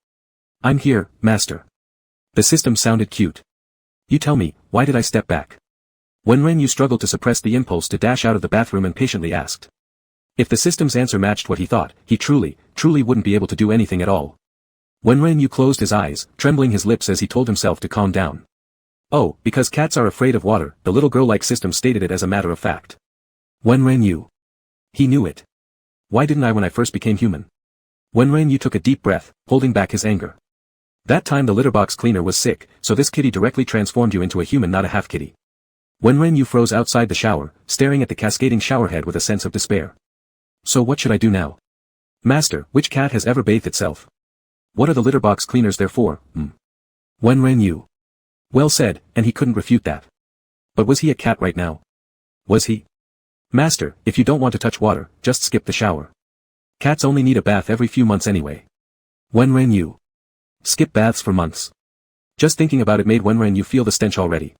I'm here, master. The system sounded cute. You tell me, why did I step back? Wenren struggled to suppress the impulse to dash out of the bathroom and patiently asked. If the system's answer matched what he thought, he truly wouldn't be able to do anything at all. Wenren closed his eyes, trembling his lips as he told himself to calm down. Oh, because cats are afraid of water, the little girl-like system stated it as a matter of fact. Wenren. He knew it. Why didn't I when I first became human? Wenren took a deep breath, holding back his anger. That time the litter box cleaner was sick, so this kitty directly transformed you into a human, not a half-kitty. Wenren froze outside the shower, staring at the cascading showerhead with a sense of despair. So what should I do now? Master, which cat has ever bathed itself? What are the litter box cleaners there for? Wenren. Well said, and he couldn't refute that. But was he a cat right now? Was he? Master, if you don't want to touch water, just skip the shower. Cats only need a bath every few months anyway. Wenren. Skip baths for months. Just thinking about it made Wenren feel the stench already.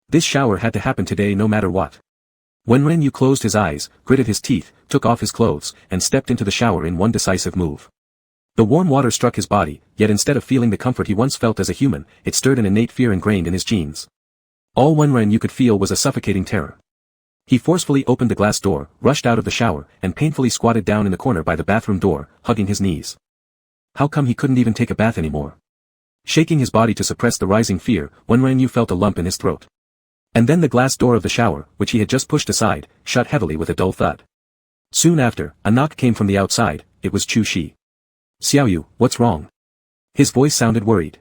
This shower had to happen today no matter what. Wenren Yu closed his eyes, gritted his teeth, took off his clothes, and stepped into the shower in one decisive move. The warm water struck his body, yet instead of feeling the comfort he once felt as a human, it stirred an innate fear ingrained in his genes. All Wenren Yu could feel was a suffocating terror. He forcefully opened the glass door, rushed out of the shower, and painfully squatted down in the corner by the bathroom door, hugging his knees. How come he couldn't even take a bath anymore? Shaking his body to suppress the rising fear, Wenren Yu felt a lump in his throat. And then the glass door of the shower, which he had just pushed aside, shut heavily with a dull thud. Soon after, a knock came from the outside. It was Chu Shi. "Xiaoyu, what's wrong?" His voice sounded worried.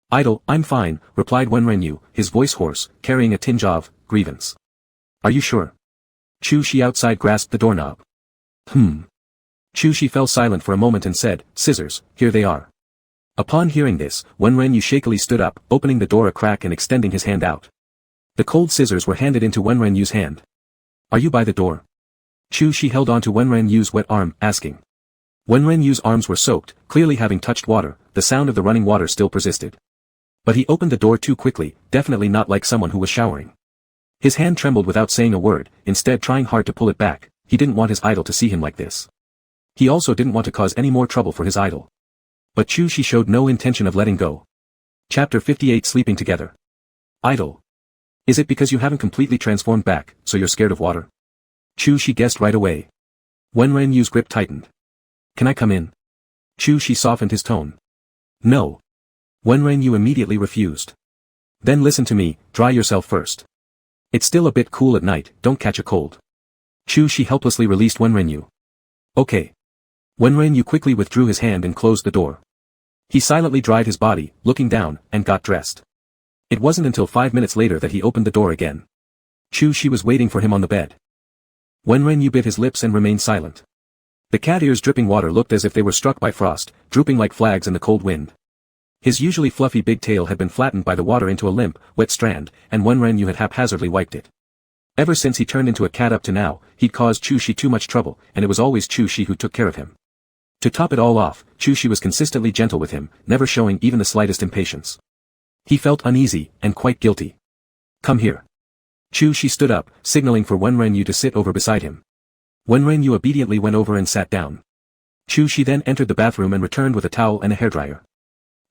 "Idol, I'm fine," replied Wenren Yu, his voice hoarse, carrying a tinge of grievance. "Are you sure?" Chu Shi outside grasped the doorknob. Chu Shi fell silent for a moment and said, "Scissors, here they are." Upon hearing this, Wenren Yu shakily stood up, opening the door a crack and extending his hand out. The cold scissors were handed into Wenren Yu's hand. "Are you by the door?" Chu Shi held on to Wenren Yu's wet arm, asking. Wenren Yu's arms were soaked, clearly having touched water. The sound of the running water still persisted. But he opened the door too quickly, definitely not like someone who was showering. His hand trembled without saying a word, instead trying hard to pull it back. He didn't want his idol to see him like this. He also didn't want to cause any more trouble for his idol. But Chu Shi showed no intention of letting go. Chapter 58 Sleeping Together. Idol. Is it because you haven't completely transformed back, so you're scared of water? Chu Shi guessed right away. Wenren Yu's grip tightened. "Can I come in?" Chu Shi softened his tone. "No." Wenren Yu immediately refused. "Then listen to me, dry yourself first. It's still a bit cool at night, don't catch a cold." Chu Shi helplessly released Wenren Yu. "Okay." Wenren Yu quickly withdrew his hand and closed the door. He silently dried his body, looking down, and got dressed. It wasn't until 5 minutes later that he opened the door again. Chu Shi was waiting for him on the bed. Wenren Yu bit his lips and remained silent. The cat ears dripping water looked as if they were struck by frost, drooping like flags in the cold wind. His usually fluffy big tail had been flattened by the water into a limp, wet strand, and Wenren Yu had haphazardly wiped it. Ever since he turned into a cat up to now, he'd caused Chu Shi too much trouble, and it was always Chu Shi who took care of him. To top it all off, Chu Shi was consistently gentle with him, never showing even the slightest impatience. He felt uneasy, and quite guilty. "Come here." Chu Shi stood up, signaling for Wenren Yu to sit over beside him. Wenren Yu obediently went over and sat down. Chu Shi then entered the bathroom and returned with a towel and a hairdryer.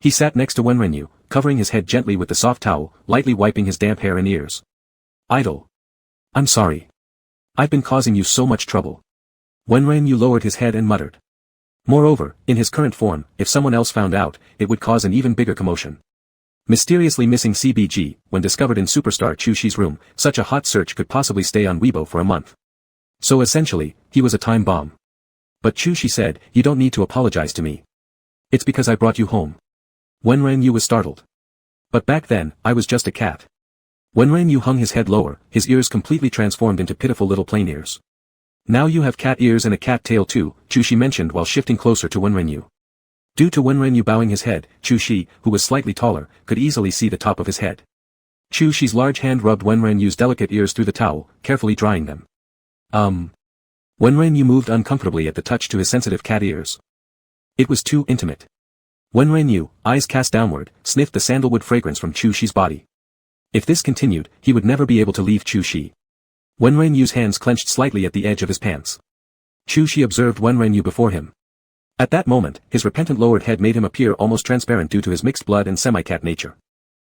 He sat next to Wenren Yu, covering his head gently with the soft towel, lightly wiping his damp hair and ears. "Idol. I'm sorry. I've been causing you so much trouble." Wenren Yu lowered his head and muttered. Moreover, in his current form, if someone else found out, it would cause an even bigger commotion. Mysteriously missing CBG, when discovered in superstar Chu Shi's room, such a hot search could possibly stay on Weibo for a month. So essentially, he was a time bomb. But Chu Shi said, "You don't need to apologize to me. It's because I brought you home." Wenren Yu was startled. "But back then, I was just a cat." Wenren Yu hung his head lower, his ears completely transformed into pitiful little plain ears. "Now you have cat ears and a cat tail too," Chu Shi mentioned while shifting closer to Wenren Yu. Due to Wenren Yu bowing his head, Chu Shi, who was slightly taller, could easily see the top of his head. Chu Shi's large hand rubbed Wenren Yu's delicate ears through the towel, carefully drying them. Wenren Yu moved uncomfortably at the touch to his sensitive cat ears. It was too intimate. Wenren Yu, eyes cast downward, sniffed the sandalwood fragrance from Chu Shi's body. If this continued, he would never be able to leave Chu Shi. Wenren Yu's hands clenched slightly at the edge of his pants. Chu Shi observed Wenren Yu before him. At that moment, his repentant lowered head made him appear almost transparent due to his mixed blood and semi-cat nature.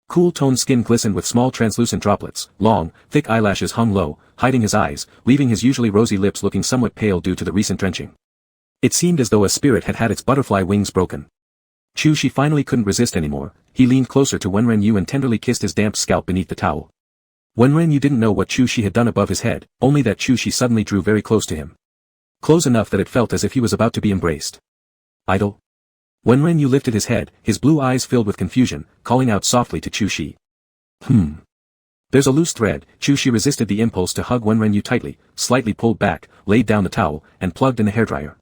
Cool-toned skin glistened with small translucent droplets, long, thick eyelashes hung low, hiding his eyes, leaving his usually rosy lips looking somewhat pale due to the recent drenching. It seemed as though a spirit had had its butterfly wings broken. Chu Shi finally couldn't resist anymore. He leaned closer to Wenren Yu and tenderly kissed his damp scalp beneath the towel. Wenren Yu didn't know what Chu Shi had done above his head, only that Chu Shi suddenly drew very close to him. Close enough that it felt as if he was about to be embraced. "Idol?" Wenren Yu lifted his head, his blue eyes filled with confusion, calling out softly to Chu Shi. There's a loose thread." Chu Shi resisted the impulse to hug Wenren Yu tightly, slightly pulled back, laid down the towel, and plugged in the hairdryer.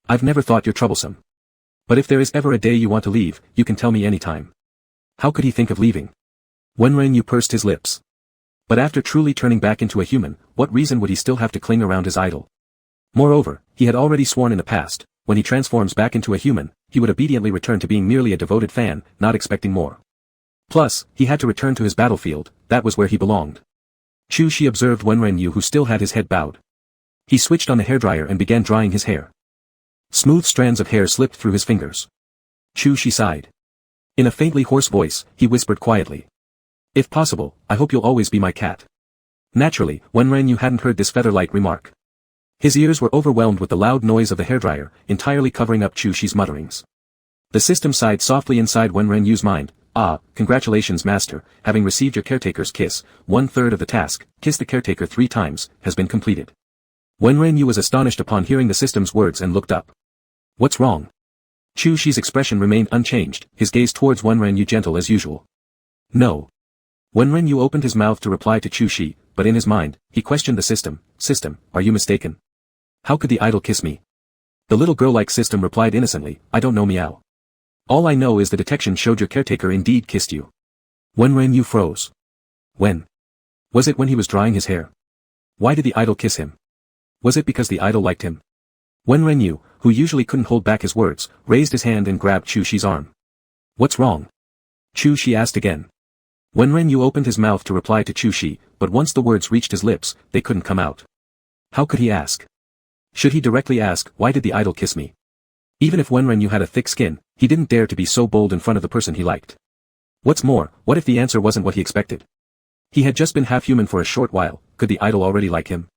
"I've never thought you're troublesome. But if there is ever a day you want to leave, you can tell me anytime." How could he think of leaving? Wenren Yu pursed his lips. But after truly turning back into a human, what reason would he still have to cling around his idol? Moreover, he had already sworn in the past, when he transforms back into a human, he would obediently return to being merely a devoted fan, not expecting more. Plus, he had to return to his battlefield, that was where he belonged. Chu Shi observed Wenren who still had his head bowed. He switched on the hairdryer and began drying his hair. Smooth strands of hair slipped through his fingers. Chu Shi sighed. In a faintly hoarse voice, he whispered quietly. If possible, I hope you'll always be my cat. Naturally, Wenren hadn't heard this feather-light remark. His ears were overwhelmed with the loud noise of the hairdryer, entirely covering up Chu Shi's mutterings. The system sighed softly inside Wenren's mind. Ah, congratulations master, having received your caretaker's kiss, 1/3 of the task, kiss the caretaker 3 times, has been completed. Wenren was astonished upon hearing the system's words and looked up. What's wrong? Chu Shi's expression remained unchanged, his gaze towards Wenren gentle as usual. No. Wenren opened his mouth to reply to Chu Shi, but in his mind, he questioned the system. System, are you mistaken? How could the idol kiss me? The little girl-like system replied innocently, I don't know meow. All I know is the detection showed your caretaker indeed kissed you. Wenren froze. When? Was it when he was drying his hair? Why did the idol kiss him? Was it because the idol liked him? Wenren, who usually couldn't hold back his words, raised his hand and grabbed Chu Shi's arm. What's wrong? Chu Shi asked again. Wenren opened his mouth to reply to Chu Shi, but once the words reached his lips, they couldn't come out. How could he ask? Should he directly ask, why did the idol kiss me? Even if Wenren had a thick skin, he didn't dare to be so bold in front of the person he liked. What's more, what if the answer wasn't what he expected? He had just been half-human for a short while, could the idol already like him?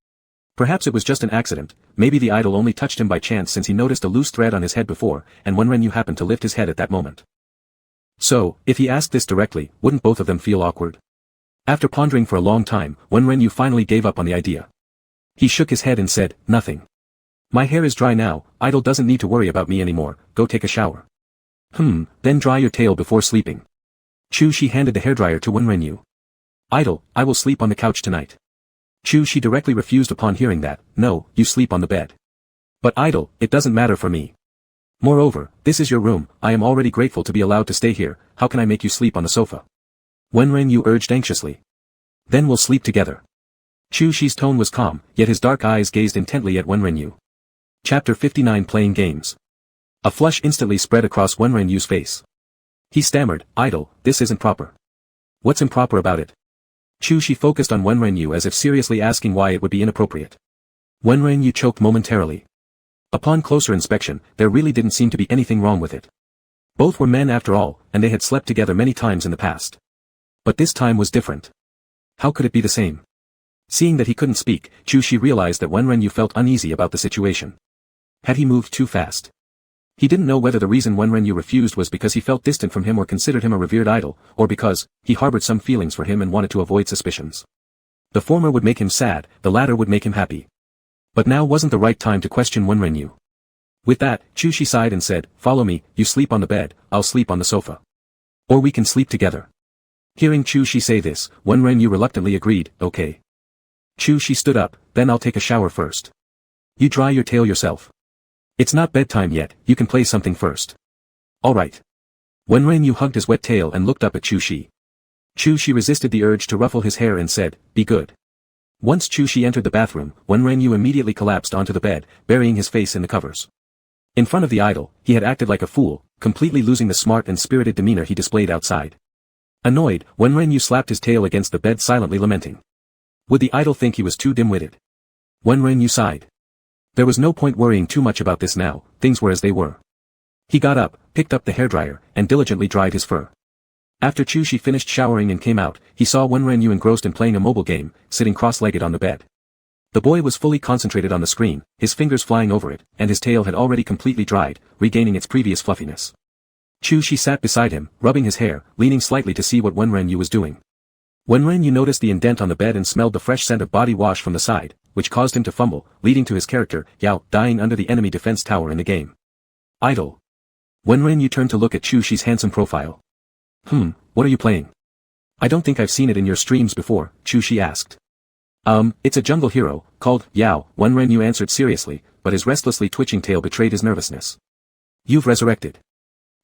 Perhaps it was just an accident, maybe the idol only touched him by chance since he noticed a loose thread on his head before, and Wenren happened to lift his head at that moment. So, if he asked this directly, wouldn't both of them feel awkward? After pondering for a long time, Wenren finally gave up on the idea. He shook his head and said, nothing. My hair is dry now, idol doesn't need to worry about me anymore, go take a shower. Then dry your tail before sleeping. Chu Shi handed the hairdryer to Wenren. Idol, I will sleep on the couch tonight. Chu Shi directly refused upon hearing that, no, you sleep on the bed. But idol, it doesn't matter for me. Moreover, this is your room, I am already grateful to be allowed to stay here, how can I make you sleep on the sofa? Wenren urged anxiously. Then we'll sleep together. Chu Shi's tone was calm, yet his dark eyes gazed intently at Wenren. Chapter 59 Playing Games. A flush instantly spread across Wenren's face. He stammered, idol, this isn't proper. What's improper about it? Chu Shi focused on Wenren as if seriously asking why it would be inappropriate. Wenren choked momentarily. Upon closer inspection, there really didn't seem to be anything wrong with it. Both were men after all, and they had slept together many times in the past. But this time was different. How could it be the same? Seeing that he couldn't speak, Chu Shi realized that Wenren felt uneasy about the situation. Had he moved too fast? He didn't know whether the reason Wenren refused was because he felt distant from him or considered him a revered idol, or because he harbored some feelings for him and wanted to avoid suspicions. The former would make him sad, the latter would make him happy. But now wasn't the right time to question Wenren. With that, Chu Shi sighed and said, follow me, you sleep on the bed, I'll sleep on the sofa. Or we can sleep together. Hearing Chu Shi say this, Wenren reluctantly agreed, okay. Chu Shi stood up, then I'll take a shower first. You dry your tail yourself. It's not bedtime yet, you can play something first. Alright. Wenren hugged his wet tail and looked up at Chu Shi. Chu Shi resisted the urge to ruffle his hair and said, be good. Once Chu Shi entered the bathroom, Wenren immediately collapsed onto the bed, burying his face in the covers. In front of the idol, he had acted like a fool, completely losing the smart and spirited demeanor he displayed outside. Annoyed, Wenren slapped his tail against the bed silently lamenting. Would the idol think he was too dim-witted? Wenren sighed. There was no point worrying too much about this now, things were as they were. He got up, picked up the hairdryer, and diligently dried his fur. After Chu Shi finished showering and came out, he saw Wenren engrossed in playing a mobile game, sitting cross-legged on the bed. The boy was fully concentrated on the screen, his fingers flying over it, and his tail had already completely dried, regaining its previous fluffiness. Chu Shi sat beside him, rubbing his hair, leaning slightly to see what Wenren was doing. Wenren noticed the indent on the bed and smelled the fresh scent of body wash from the side, which caused him to fumble, leading to his character, Yao, dying under the enemy defense tower in the game. Idol. Wenren turned to look at Chu Shi's handsome profile. What are you playing? I don't think I've seen it in your streams before, Chu Shi asked. It's a jungle hero, called Yao, Wenren answered seriously, but his restlessly twitching tail betrayed his nervousness. You've resurrected.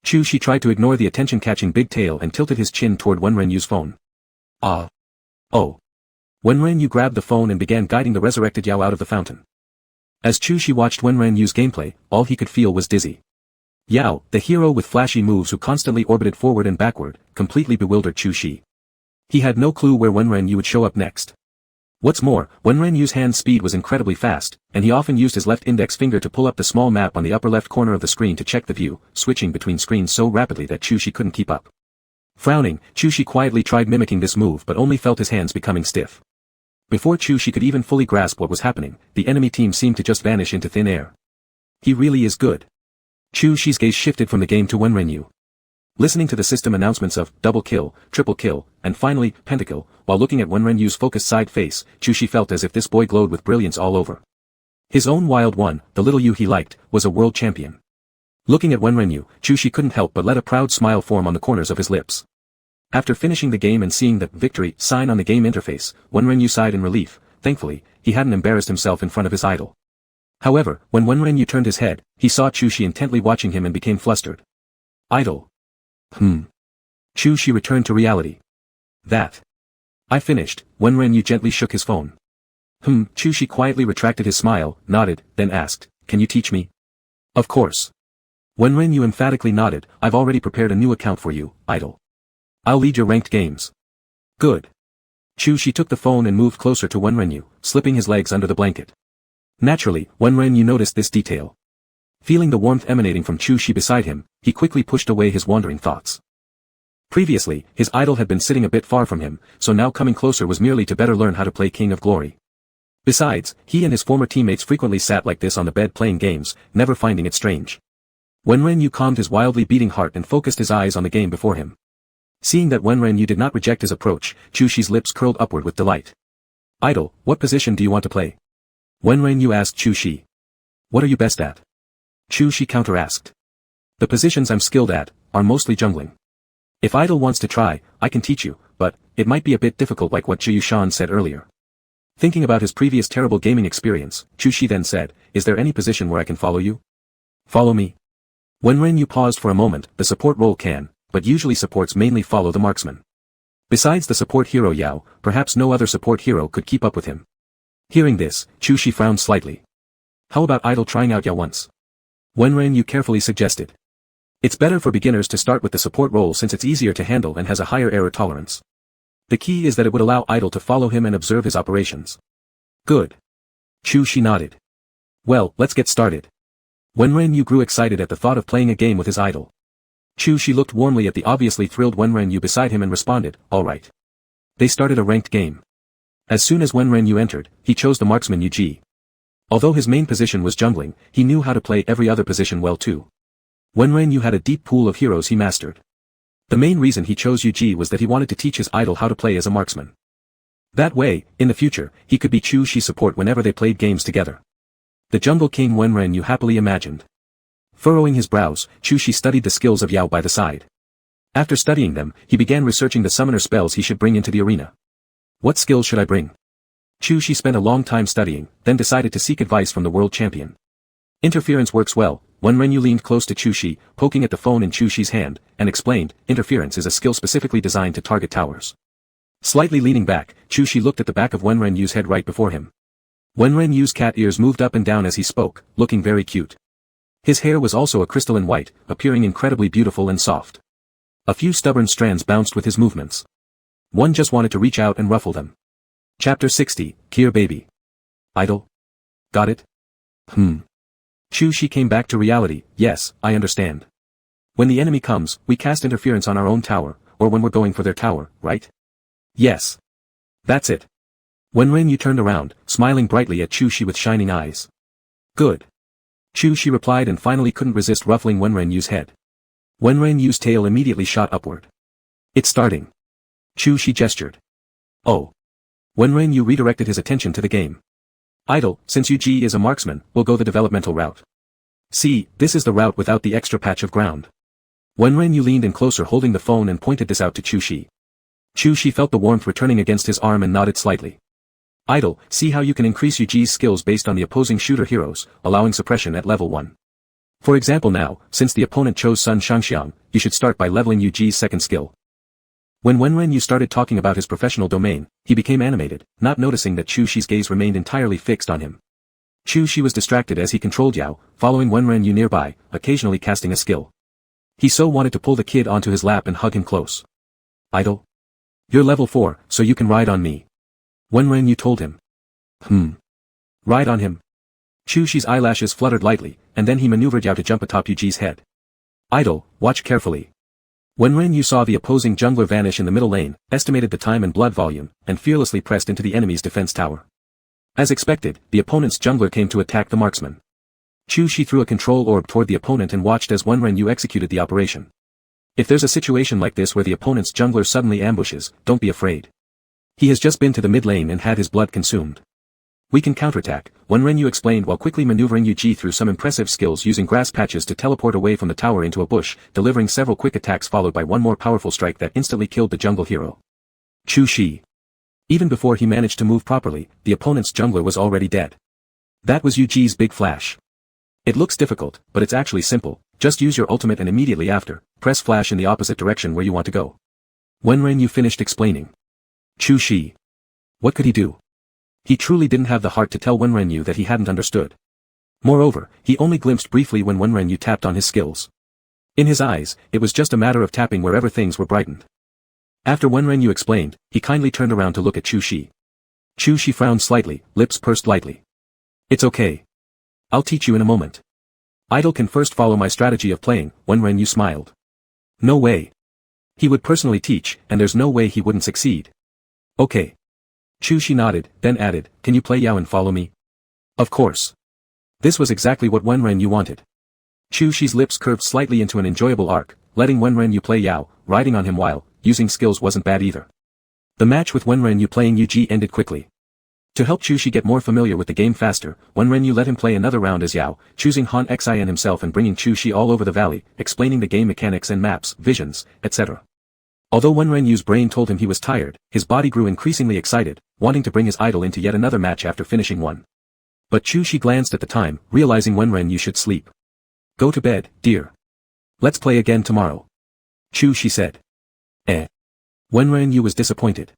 Chu Shi tried to ignore the attention-catching big tail and tilted his chin toward Wenren's phone. Ah. Oh. Wenren grabbed the phone and began guiding the resurrected Yao out of the fountain. As Chu Shi watched Wenren's gameplay, all he could feel was dizzy. Yao, the hero with flashy moves who constantly orbited forward and backward, completely bewildered Chu Shi. He had no clue where Wenren would show up next. What's more, Wenren Yu's hand speed was incredibly fast, and he often used his left index finger to pull up the small map on the upper left corner of the screen to check the view, switching between screens so rapidly that Chu Shi couldn't keep up. Frowning, Chu Shi quietly tried mimicking this move but only felt his hands becoming stiff. Before Chu Shi could even fully grasp what was happening, the enemy team seemed to just vanish into thin air. He really is good. Chu Shi's gaze shifted from the game to Wenren Yu. Listening to the system announcements of double kill, triple kill, and finally, pentakill, while looking at Wenren Yu's focused side face, Chu Shi felt as if this boy glowed with brilliance all over. His own wild one, the little Yu he liked, was a world champion. Looking at Wenren Yu, Chu Shi couldn't help but let a proud smile form on the corners of his lips. After finishing the game and seeing the victory sign on the game interface, Wenren Yu sighed in relief. Thankfully, he hadn't embarrassed himself in front of his idol. However, when Wenren Yu turned his head, he saw Chu Shi intently watching him and became flustered. Idol. Chu Shi returned to reality. That. I finished. Wenren Yu gently shook his phone. Chu Shi quietly retracted his smile, nodded, then asked, can you teach me? Of course. Wenren Yu emphatically nodded. I've already prepared a new account for you, idol. I'll lead your ranked games. Good. Chu Shi took the phone and moved closer to Wenren Yu, slipping his legs under the blanket. Naturally, Wenren Yu noticed this detail. Feeling the warmth emanating from Chu Shi beside him, he quickly pushed away his wandering thoughts. Previously, his idol had been sitting a bit far from him, so now coming closer was merely to better learn how to play King of Glory. Besides, he and his former teammates frequently sat like this on the bed playing games, never finding it strange. Wenren Yu calmed his wildly beating heart and focused his eyes on the game before him. Seeing that Wenren Yu did not reject his approach, Chu Shi's lips curled upward with delight. Idol, what position do you want to play? Wenren Yu asked Chu Shi. What are you best at? Chu Shi counter-asked. The positions I'm skilled at are mostly jungling. If Idol wants to try, I can teach you, but it might be a bit difficult like what Zhu Yushan said earlier. Thinking about his previous terrible gaming experience, Chu Shi then said, is there any position where I can follow you? Follow me. Wenren Yu paused for a moment. The support role can, but usually supports mainly follow the marksman. Besides the support hero Yao, perhaps no other support hero could keep up with him. Hearing this, Chu Shi frowned slightly. How about Idol trying out Yao once? Wenren Yu carefully suggested. It's better for beginners to start with the support role since it's easier to handle and has a higher error tolerance. The key is that it would allow Idol to follow him and observe his operations. Good. Chu Shi nodded. Well, let's get started. Wenren Yu grew excited at the thought of playing a game with his idol. Chu Shi looked warmly at the obviously thrilled Wenren Yu beside him and responded, alright. They started a ranked game. As soon as Wenren Yu entered, he chose the marksman Yu Ji. Although his main position was jungling, he knew how to play every other position well too. Wenren Yu had a deep pool of heroes he mastered. The main reason he chose Yu Ji was that he wanted to teach his idol how to play as a marksman. That way, in the future, he could be Chu Shi's support whenever they played games together. The Jungle King Wenren Yu happily imagined. Furrowing his brows, Chu Shi studied the skills of Yao by the side. After studying them, he began researching the summoner spells he should bring into the arena. What skills should I bring? Chu Shi spent a long time studying, then decided to seek advice from the world champion. Interference works well. Wenren Yu leaned close to Chu Shi, poking at the phone in Chu Shi's hand, and explained, interference is a skill specifically designed to target towers. Slightly leaning back, Chu Shi looked at the back of Wenren Yu's head right before him. Wenren Yu's cat ears moved up and down as he spoke, looking very cute. His hair was also a crystalline white, appearing incredibly beautiful and soft. A few stubborn strands bounced with his movements. One just wanted to reach out and ruffle them. Chapter 60, Kier Baby. Idol? Got it? Chu Shi came back to reality. Yes, I understand. When the enemy comes, we cast interference on our own tower, or when we're going for their tower, right? Yes. That's it. Wenren Yu turned around, smiling brightly at Chu Shi with shining eyes. Good. Chu Shi replied and finally couldn't resist ruffling Wenren Yu's head. Wenren Yu's tail immediately shot upward. It's starting. Chu Shi gestured. Oh. Wenren Yu redirected his attention to the game. Idol, since Yu Ji is a marksman, we'll go the developmental route. See, this is the route without the extra patch of ground. Wenren Yu leaned in closer holding the phone and pointed this out to Chu Shi. Chu Shi felt the warmth returning against his arm and nodded slightly. Idol, see how you can increase Yu Ji's skills based on the opposing shooter heroes, allowing suppression at level 1. For example now, since the opponent chose Sun Shangxiang, you should start by leveling Yu Ji's second skill. When Wenren Yu started talking about his professional domain, he became animated, not noticing that Chu Shi's gaze remained entirely fixed on him. Chu Shi was distracted as he controlled Yao, following Wenren Yu nearby, occasionally casting a skill. He so wanted to pull the kid onto his lap and hug him close. Idol? You're level 4, so you can ride on me. Wenren Yu told him. Ride on him. Chu Shi's eyelashes fluttered lightly, and then he maneuvered Yao to jump atop Yuji's head. Idle, watch carefully. Wenren Yu saw the opposing jungler vanish in the middle lane, estimated the time and blood volume, and fearlessly pressed into the enemy's defense tower. As expected, the opponent's jungler came to attack the marksman. Chu Shi threw a control orb toward the opponent and watched as Wenren Yu executed the operation. If there's a situation like this where the opponent's jungler suddenly ambushes, don't be afraid. He has just been to the mid lane and had his blood consumed. We can counterattack, Wenren Yu explained while quickly maneuvering Yuji through some impressive skills using grass patches to teleport away from the tower into a bush, delivering several quick attacks followed by one more powerful strike that instantly killed the jungle hero. Chu Shi. Even before he managed to move properly, the opponent's jungler was already dead. That was Yuji's big flash. It looks difficult, but it's actually simple, just use your ultimate and immediately after, press flash in the opposite direction where you want to go. Wenren Yu finished explaining. Chu Shi. What could he do? He truly didn't have the heart to tell Wenren Yu that he hadn't understood. Moreover, he only glimpsed briefly when Wenren Yu tapped on his skills. In his eyes, it was just a matter of tapping wherever things were brightened. After Wenren Yu explained, he kindly turned around to look at Chu Shi. Chu Shi frowned slightly, lips pursed lightly. It's okay. I'll teach you in a moment. Idol can first follow my strategy of playing, Wenren Yu smiled. No way. He would personally teach, and there's no way he wouldn't succeed. Okay. Chu Shi nodded, then added, can you play Yao and follow me? Of course. This was exactly what Wenren Yu wanted. Chu Shi's lips curved slightly into an enjoyable arc, letting Wenren Yu play Yao, riding on him while, using skills wasn't bad either. The match with Wenren Yu playing Yuji ended quickly. To help Chu Shi get more familiar with the game faster, Wenren Yu let him play another round as Yao, choosing Han Xin himself and bringing Chu Shi all over the valley, explaining the game mechanics and maps, visions, etc. Although Wenren Yu's brain told him he was tired, his body grew increasingly excited, wanting to bring his idol into yet another match after finishing one. But Chu Shi glanced at the time, realizing Wenren Yu should sleep. Go to bed, dear. Let's play again tomorrow. Chu Shi said. Wenren Yu was disappointed.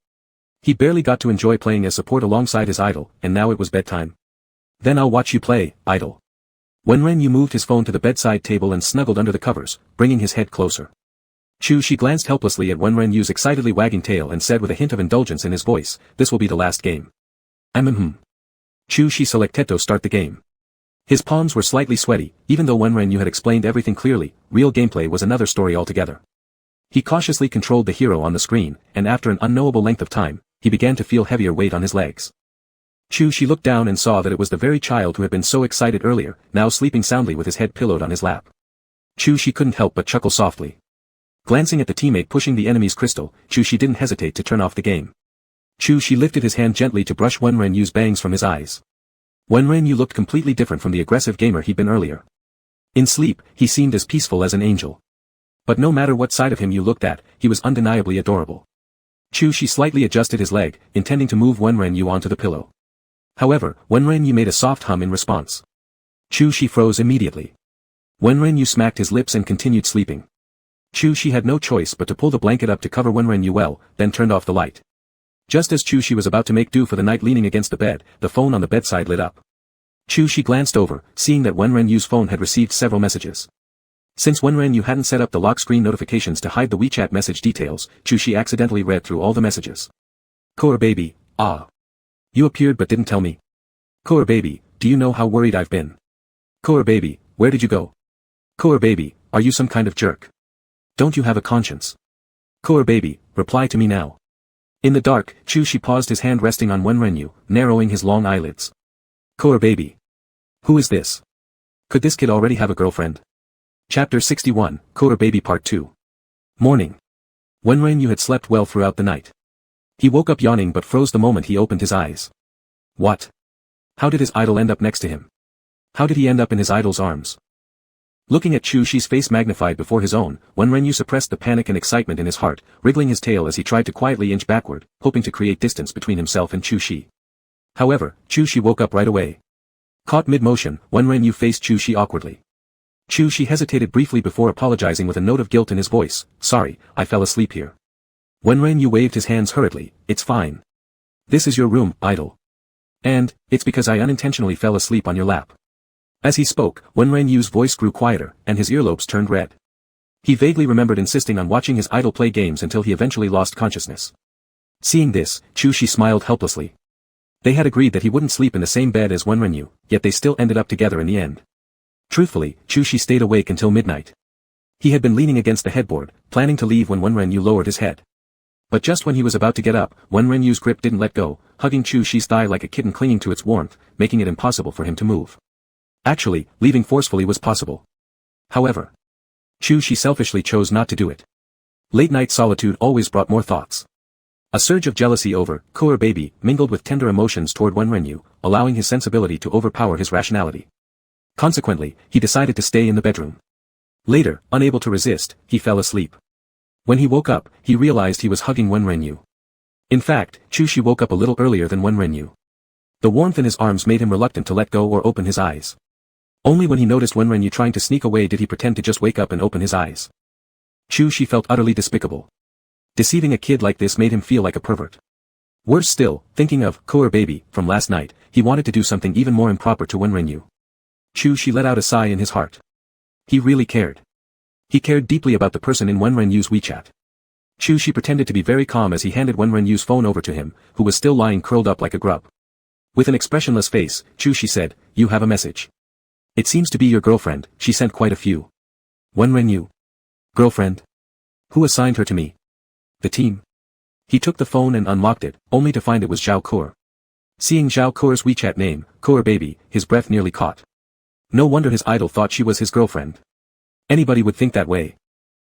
He barely got to enjoy playing as support alongside his idol, and now it was bedtime. Then I'll watch you play, idol. Wenren Yu moved his phone to the bedside table and snuggled under the covers, bringing his head closer. Chu Shi glanced helplessly at Wenren Yu's excitedly wagging tail and said with a hint of indulgence in his voice, this will be the last game. Chu Shi selected to start the game. His palms were slightly sweaty, even though Wenren Yu had explained everything clearly, real gameplay was another story altogether. He cautiously controlled the hero on the screen, and after an unknowable length of time, he began to feel heavier weight on his legs. Chu Shi looked down and saw that it was the very child who had been so excited earlier, now sleeping soundly with his head pillowed on his lap. Chu Shi couldn't help but chuckle softly. Glancing at the teammate pushing the enemy's crystal, Chu Shi didn't hesitate to turn off the game. Chu Shi lifted his hand gently to brush Wenren Yu's bangs from his eyes. Wenren Yu looked completely different from the aggressive gamer he'd been earlier. In sleep, he seemed as peaceful as an angel. But no matter what side of him you looked at, he was undeniably adorable. Chu Shi slightly adjusted his leg, intending to move Wenren Yu onto the pillow. However, Wenren Yu made a soft hum in response. Chu Shi froze immediately. Wenren Yu smacked his lips and continued sleeping. Chu Shi had no choice but to pull the blanket up to cover Wenren Yu well, then turned off the light. Just as Chu Shi was about to make do for the night leaning against the bed, the phone on the bedside lit up. Chu Shi glanced over, seeing that Wenren Yu's phone had received several messages. Since Wenren Yu hadn't set up the lock screen notifications to hide the WeChat message details, Chu Shi accidentally read through all the messages. Core baby, ah. You appeared but didn't tell me. Core baby, do you know how worried I've been? Core baby, where did you go? Core baby, are you some kind of jerk? Don't you have a conscience? Core baby, reply to me now. In the dark, Chu Shi paused, his hand resting on Wenren Yu, narrowing his long eyelids. Core baby. Who is this? Could this kid already have a girlfriend? Chapter 61, Core Baby Part 2. Morning. Wenren Yu had slept well throughout the night. He woke up yawning but froze the moment he opened his eyes. What? How did his idol end up next to him? How did he end up in his idol's arms? Looking at Chu Shi's face magnified before his own, Wenren Yu suppressed the panic and excitement in his heart, wriggling his tail as he tried to quietly inch backward, hoping to create distance between himself and Chu Shi. However, Chu Shi woke up right away. Caught mid-motion, Wenren Yu faced Chu Shi awkwardly. Chu Shi hesitated briefly before apologizing with a note of guilt in his voice, sorry, I fell asleep here. Wenren Yu waved his hands hurriedly, it's fine. This is your room, idol. And, it's because I unintentionally fell asleep on your lap. As he spoke, Wenren Yu's voice grew quieter, and his earlobes turned red. He vaguely remembered insisting on watching his idol play games until he eventually lost consciousness. Seeing this, Chu Shi smiled helplessly. They had agreed that he wouldn't sleep in the same bed as Wenren, yet they still ended up together in the end. Truthfully, Chu-shi stayed awake until midnight. He had been leaning against the headboard, planning to leave when Wenren lowered his head. But just when he was about to get up, Wenren's grip didn't let go, hugging Chu-shi's thigh like a kitten clinging to its warmth, making it impossible for him to move. Actually, leaving forcefully was possible. However, Chu-shi selfishly chose not to do it. Late-night solitude always brought more thoughts. A surge of jealousy over "Coeur baby" mingled with tender emotions toward Wenren, allowing his sensibility to overpower his rationality. Consequently, he decided to stay in the bedroom. Later, unable to resist, he fell asleep. When he woke up, he realized he was hugging Wenren. In fact, Chu-shi woke up a little earlier than Wenren. The warmth in his arms made him reluctant to let go or open his eyes. Only when he noticed Wenren trying to sneak away did he pretend to just wake up and open his eyes. Chu-shi felt utterly despicable. Deceiving a kid like this made him feel like a pervert. Worse still, thinking of "Coeur baby" from last night, he wanted to do something even more improper to Wenren. Chu-shi let out a sigh in his heart. He really cared. He cared deeply about the person in Wenren's WeChat. Chu-shi pretended to be very calm as he handed Wenren's phone over to him, who was still lying curled up like a grub. With an expressionless face, Chu-shi said, "You have a message. It seems to be your girlfriend, she sent quite a few." Wenren. Girlfriend? Who assigned her to me? The team. He took the phone and unlocked it, only to find it was Zhao Coeur. Seeing Zhao Coeur's WeChat name, "Coeur baby," his breath nearly caught. No wonder his idol thought she was his girlfriend. Anybody would think that way.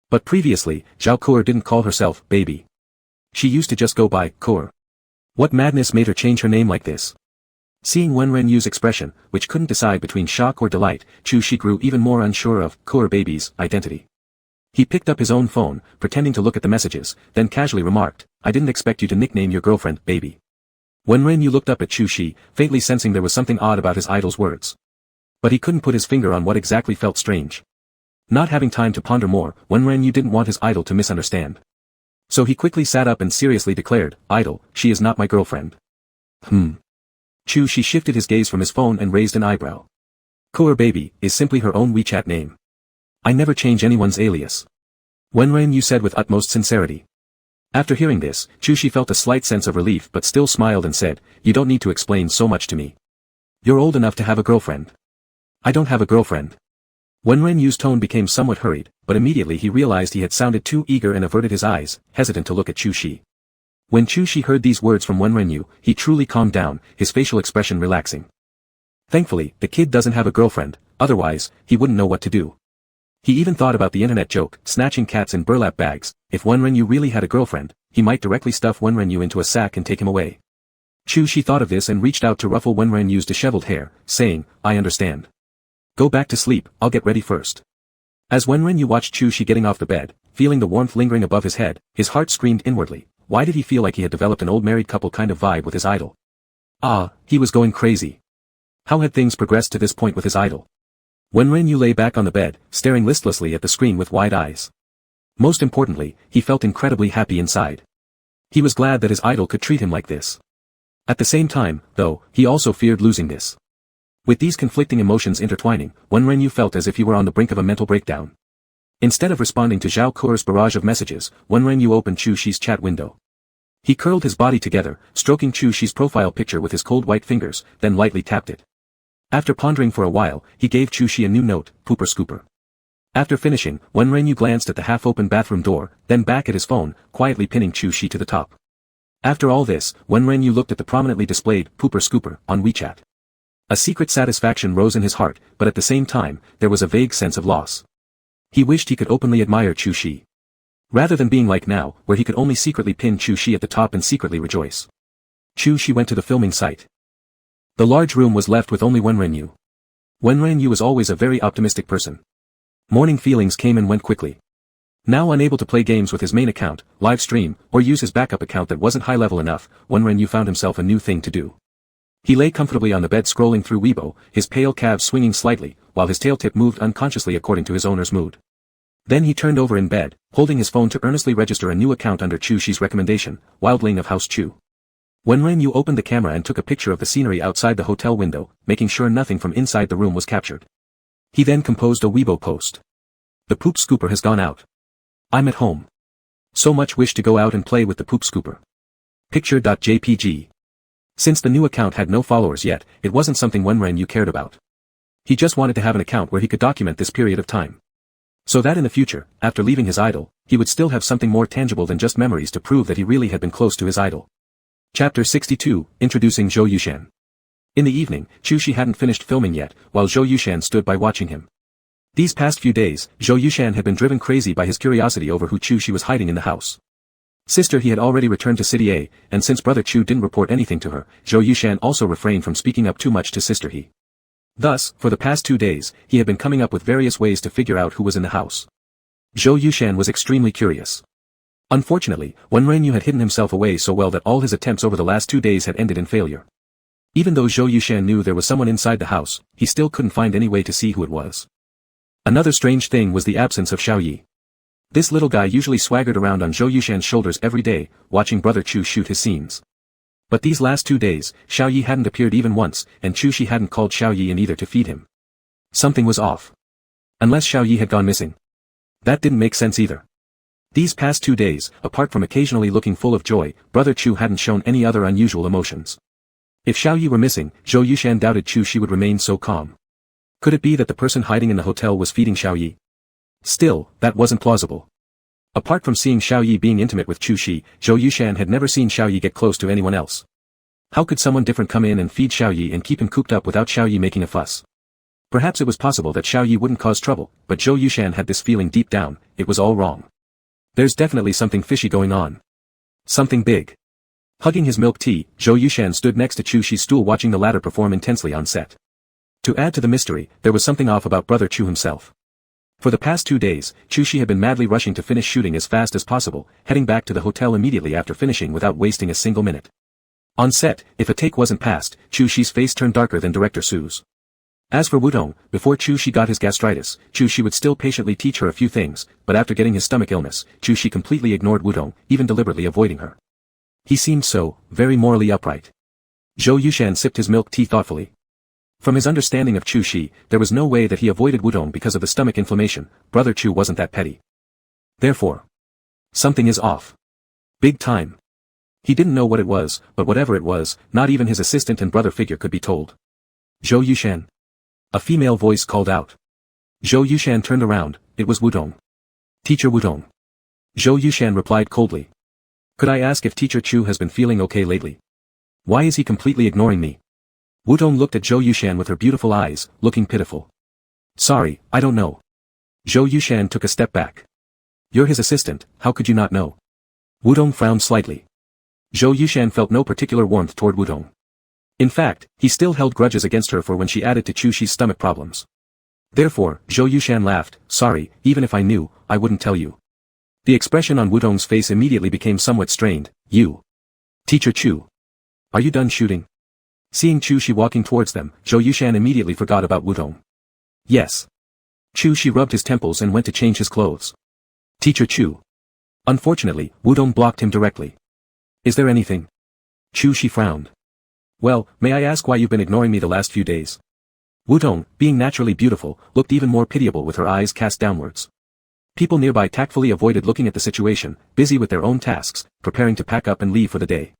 But previously, Zhao Coeur didn't call herself "baby." She used to just go by "Coeur." What madness made her change her name like this? Seeing Wenren's expression, which couldn't decide between shock or delight, Chu-shi grew even more unsure of "Coeur baby's" identity. He picked up his own phone, pretending to look at the messages, then casually remarked, "I didn't expect you to nickname your girlfriend baby." Wenren looked up at Chu-shi, faintly sensing there was something odd about his idol's words. But he couldn't put his finger on what exactly felt strange. Not having time to ponder more, Wenren didn't want his idol to misunderstand. So he quickly sat up and seriously declared, "Idol, she is not my girlfriend." Chu-shi shifted his gaze from his phone and raised an eyebrow. "Coeur baby" is simply her own WeChat name. I never change anyone's alias. Wenren said with utmost sincerity. After hearing this, Chu-shi felt a slight sense of relief but still smiled and said, "You don't need to explain so much to me. You're old enough to have a girlfriend." "I don't have a girlfriend." Wenren's tone became somewhat hurried, but immediately he realized he had sounded too eager and averted his eyes, hesitant to look at Chu-shi. When Chu-shi heard these words from Wenren, he truly calmed down, his facial expression relaxing. Thankfully, the kid doesn't have a girlfriend, otherwise, he wouldn't know what to do. He even thought about the internet joke, snatching cats in burlap bags. If Wenren really had a girlfriend, he might directly stuff Wenren into a sack and take him away. Chu-shi thought of this and reached out to ruffle Wenren's disheveled hair, saying, "I understand. Go back to sleep, I'll get ready first." As Wenren watched Chu-shi getting off the bed, feeling the warmth lingering above his head, his heart screamed inwardly. Why did he feel like he had developed an old married couple kind of vibe with his idol? He was going crazy. How had things progressed to this point with his idol? Wenren lay back on the bed, staring listlessly at the screen with wide eyes. Most importantly, he felt incredibly happy inside. He was glad that his idol could treat him like this. At the same time, though, he also feared losing this. With these conflicting emotions intertwining, Wenren felt as if he were on the brink of a mental breakdown. Instead of responding to Zhao Coeur's barrage of messages, Wenren opened Chu-shi's chat window. He curled his body together, stroking Chu-shi's profile picture with his cold white fingers, then lightly tapped it. After pondering for a while, he gave Chu-shi a new note, "Pooper Scooper." After finishing, Wenren glanced at the half-open bathroom door, then back at his phone, quietly pinning Chu-shi to the top. After all this, Wenren looked at the prominently displayed "Pooper Scooper" on WeChat. A secret satisfaction rose in his heart, but at the same time, there was a vague sense of loss. He wished he could openly admire Chu-shi. Rather than being like now, where he could only secretly pin Chu-shi at the top and secretly rejoice. Chu-shi went to the filming site. The large room was left with only Wenren. Wenren was always a very optimistic person. Morning feelings came and went quickly. Now unable to play games with his main account, live stream, or use his backup account that wasn't high level enough, Wenren found himself a new thing to do. He lay comfortably on the bed scrolling through Weibo, his pale calves swinging slightly, while his tail tip moved unconsciously according to his owner's mood. Then he turned over in bed, holding his phone to earnestly register a new account under Chu-shi's recommendation, Wildling of House Chu. Wenren opened the camera and took a picture of the scenery outside the hotel window, making sure nothing from inside the room was captured. He then composed a Weibo post. "The poop scooper has gone out. I'm at home. So much wish to go out and play with the poop scooper. Picture.jpg. Since the new account had no followers yet, it wasn't something Wenren cared about. He just wanted to have an account where he could document this period of time. So that in the future, after leaving his idol, he would still have something more tangible than just memories to prove that he really had been close to his idol. Chapter 62, Introducing Zhou Yushan. In the evening, Chu Shi hadn't finished filming yet, while Zhou Yushan stood by watching him. These past few days, Zhou Yushan had been driven crazy by his curiosity over who Chu Shi was hiding in the house. Sister He had already returned to City A, and since Brother Chu didn't report anything to her, Zhou Yushan also refrained from speaking up too much to Sister He. Thus, for the past 2 days, he had been coming up with various ways to figure out who was in the house. Zhou Yushan was extremely curious. Unfortunately, Wenren had hidden himself away so well that all his attempts over the last 2 days had ended in failure. Even though Zhou Yushan knew there was someone inside the house, he still couldn't find any way to see who it was. Another strange thing was the absence of Xiao Yi. This little guy usually swaggered around on Zhou Yushan's shoulders every day, watching Brother Chu shoot his scenes. But these last 2 days, Xiao Yi hadn't appeared even once, and Chu Shi hadn't called Xiao Yi in either to feed him. Something was off. Unless Xiao Yi had gone missing. That didn't make sense either. These past 2 days, apart from occasionally looking full of joy, Brother Chu hadn't shown any other unusual emotions. If Xiao Yi were missing, Zhou Yushan doubted Chu Shi would remain so calm. Could it be that the person hiding in the hotel was feeding Xiao Yi? Still, that wasn't plausible. Apart from seeing Xiao Yi being intimate with Chu Shi, Zhou Yushan had never seen Xiao Yi get close to anyone else. How could someone different come in and feed Xiao Yi and keep him cooped up without Xiao Yi making a fuss? Perhaps it was possible that Xiao Yi wouldn't cause trouble, but Zhou Yushan had this feeling deep down, it was all wrong. There's definitely something fishy going on. Something big. Hugging his milk tea, Zhou Yushan stood next to Chu Shi's stool watching the latter perform intensely on set. To add to the mystery, there was something off about Brother Chu himself. For the past 2 days, Chu Shi had been madly rushing to finish shooting as fast as possible, heading back to the hotel immediately after finishing without wasting a single minute. On set, if a take wasn't passed, Chu Shi's face turned darker than Director Su's. As for Wudong, before Chu Shi got his gastritis, Chu Shi would still patiently teach her a few things, but after getting his stomach illness, Chu Shi completely ignored Wudong, even deliberately avoiding her. He seemed so, very morally upright. Zhou Yushan sipped his milk tea thoughtfully. From his understanding of Chu Shi, there was no way that he avoided Wudong because of the stomach inflammation. Brother Chu wasn't that petty. Therefore, something is off. Big time. He didn't know what it was, but whatever it was, not even his assistant and brother figure could be told. Zhou Yushan. A female voice called out. Zhou Yushan turned around, it was Wudong. Teacher Wudong. Zhou Yushan replied coldly. Could I ask if Teacher Chu has been feeling okay lately? Why is he completely ignoring me? Wudong looked at Zhou Yushan with her beautiful eyes, looking pitiful. Sorry, I don't know. Zhou Yushan took a step back. You're his assistant, how could you not know? Wudong frowned slightly. Zhou Yushan felt no particular warmth toward Wudong. In fact, he still held grudges against her for when she added to Chu Shi's stomach problems. Therefore, Zhou Yushan laughed, sorry, even if I knew, I wouldn't tell you. The expression on Wudong's face immediately became somewhat strained. You. Teacher Chu. Are you done shooting? Seeing Chu Shi walking towards them, Zhou Yushan immediately forgot about Wudong. Yes. Chu Shi rubbed his temples and went to change his clothes. Teacher Chu. Unfortunately, Wudong blocked him directly. Is there anything? Chu Shi frowned. Well, may I ask why you've been ignoring me the last few days? Wudong, being naturally beautiful, looked even more pitiable with her eyes cast downwards. People nearby tactfully avoided looking at the situation, busy with their own tasks, preparing to pack up and leave for the day.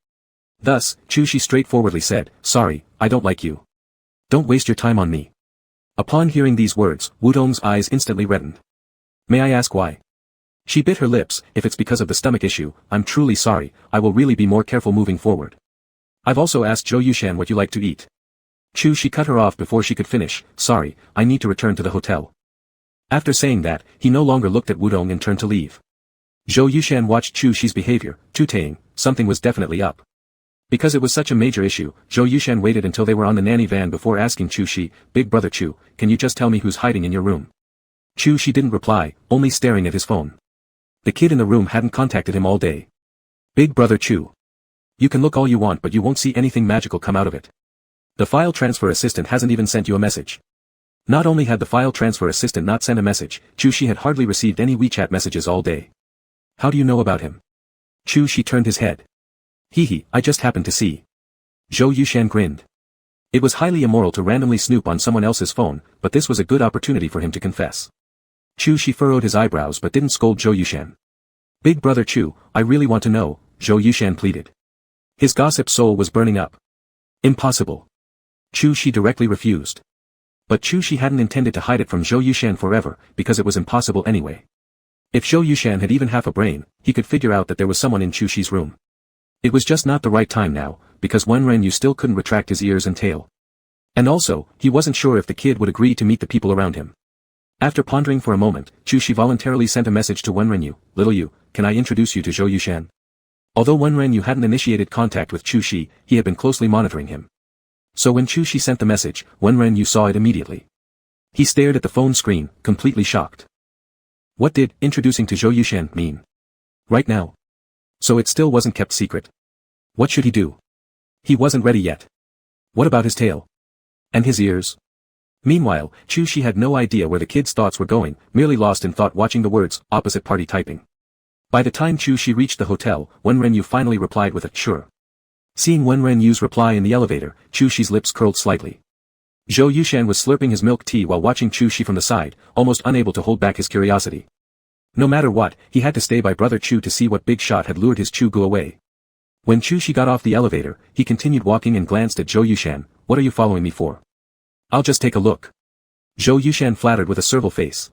Thus, Chu Shi straightforwardly said, sorry, I don't like you. Don't waste your time on me. Upon hearing these words, Wudong's eyes instantly reddened. May I ask why? She bit her lips, if it's because of the stomach issue, I'm truly sorry, I will really be more careful moving forward. I've also asked Zhou Yushan what you like to eat. Chu Shi cut her off before she could finish, sorry, I need to return to the hotel. After saying that, he no longer looked at Wudong and turned to leave. Zhou Yushan watched Chu Shi's behavior, tutaying, something was definitely up. Because it was such a major issue, Zhou Yushan waited until they were on the nanny van before asking Chu Shi, Big Brother Chu, can you just tell me who's hiding in your room? Chu Shi didn't reply, only staring at his phone. The kid in the room hadn't contacted him all day. Big Brother Chu. You can look all you want but you won't see anything magical come out of it. The file transfer assistant hasn't even sent you a message. Not only had the file transfer assistant not sent a message, Chu Shi had hardly received any WeChat messages all day. How do you know about him? Chu Shi turned his head. Hee, I just happened to see. Zhou Yushan grinned. It was highly immoral to randomly snoop on someone else's phone, but this was a good opportunity for him to confess. Chu Shi furrowed his eyebrows but didn't scold Zhou Yushan. Big Brother Chu, I really want to know, Zhou Yushan pleaded. His gossip soul was burning up. Impossible. Chu Shi directly refused. But Chu Shi hadn't intended to hide it from Zhou Yushan forever, because it was impossible anyway. If Zhou Yushan had even half a brain, he could figure out that there was someone in Chu Shi's room. It was just not the right time now, because Wen Renyu still couldn't retract his ears and tail. And also, he wasn't sure if the kid would agree to meet the people around him. After pondering for a moment, Chu Shi voluntarily sent a message to Wen Renyu, "Little you, can I introduce you to Zhou Yushan?" Although Wen Renyu hadn't initiated contact with Chu Shi, he had been closely monitoring him. So when Chu Shi sent the message, Wen Renyu saw it immediately. He stared at the phone screen, completely shocked. What did introducing to Zhou Yushan mean? Right now? So it still wasn't kept secret. What should he do? He wasn't ready yet. What about his tail? And his ears? Meanwhile, Chu Shi had no idea where the kid's thoughts were going, merely lost in thought watching the words, opposite party typing. By the time Chu Shi reached the hotel, Wen Renyu finally replied with a sure. Seeing Wen Renyu's reply in the elevator, Chu Shi's lips curled slightly. Zhou Yushan was slurping his milk tea while watching Chu Shi from the side, almost unable to hold back his curiosity. No matter what, he had to stay by brother Chu to see what big shot had lured his Chu Gu away. When Chu Shi got off the elevator, he continued walking and glanced at Zhou Yushan. "What are you following me for?" "I'll just take a look." Zhou Yushan flattered with a servile face.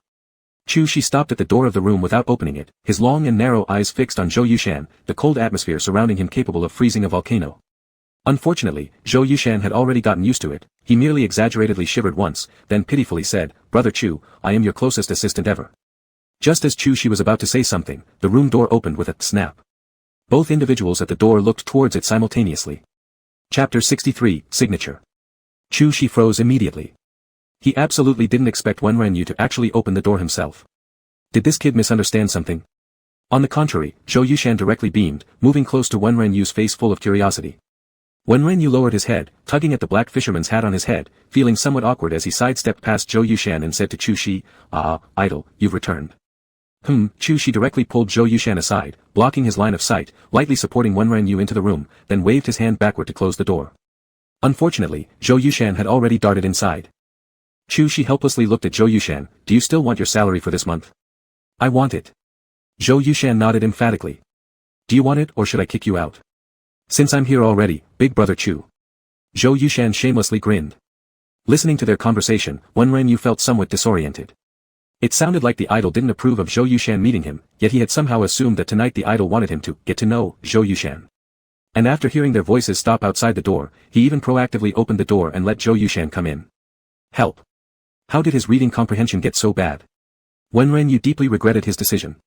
Chu Shi stopped at the door of the room without opening it, his long and narrow eyes fixed on Zhou Yushan, the cold atmosphere surrounding him capable of freezing a volcano. Unfortunately, Zhou Yushan had already gotten used to it. He merely exaggeratedly shivered once, then pitifully said, "Brother Chu, I am your closest assistant ever." Just as Chu Shi was about to say something, the room door opened with a snap. Both individuals at the door looked towards it simultaneously. Chapter 63, Signature. Chu Shi froze immediately. He absolutely didn't expect Wen Renyu to actually open the door himself. Did this kid misunderstand something? On the contrary, Zhou Yushan directly beamed, moving close to Wen Renyu's face full of curiosity. Wen Renyu lowered his head, tugging at the black fisherman's hat on his head, feeling somewhat awkward as he sidestepped past Zhou Yushan and said to Chu Shi, "Ah, idol, you've returned." Chu Shi directly pulled Zhou Yushan aside, blocking his line of sight, lightly supporting Wen Renyu into the room, then waved his hand backward to close the door. Unfortunately, Zhou Yushan had already darted inside. Chu Shi helplessly looked at Zhou Yushan. "Do you still want your salary for this month?" "I want it." Zhou Yushan nodded emphatically. "Do you want it or should I kick you out?" "Since I'm here already, big brother Chu." Zhou Yushan shamelessly grinned. Listening to their conversation, Wen Renyu felt somewhat disoriented. It sounded like the idol didn't approve of Zhou Yushan meeting him, yet he had somehow assumed that tonight the idol wanted him to get to know Zhou Yushan. And after hearing their voices stop outside the door, he even proactively opened the door and let Zhou Yushan come in. Help. How did his reading comprehension get so bad? Wen Renyu deeply regretted his decision.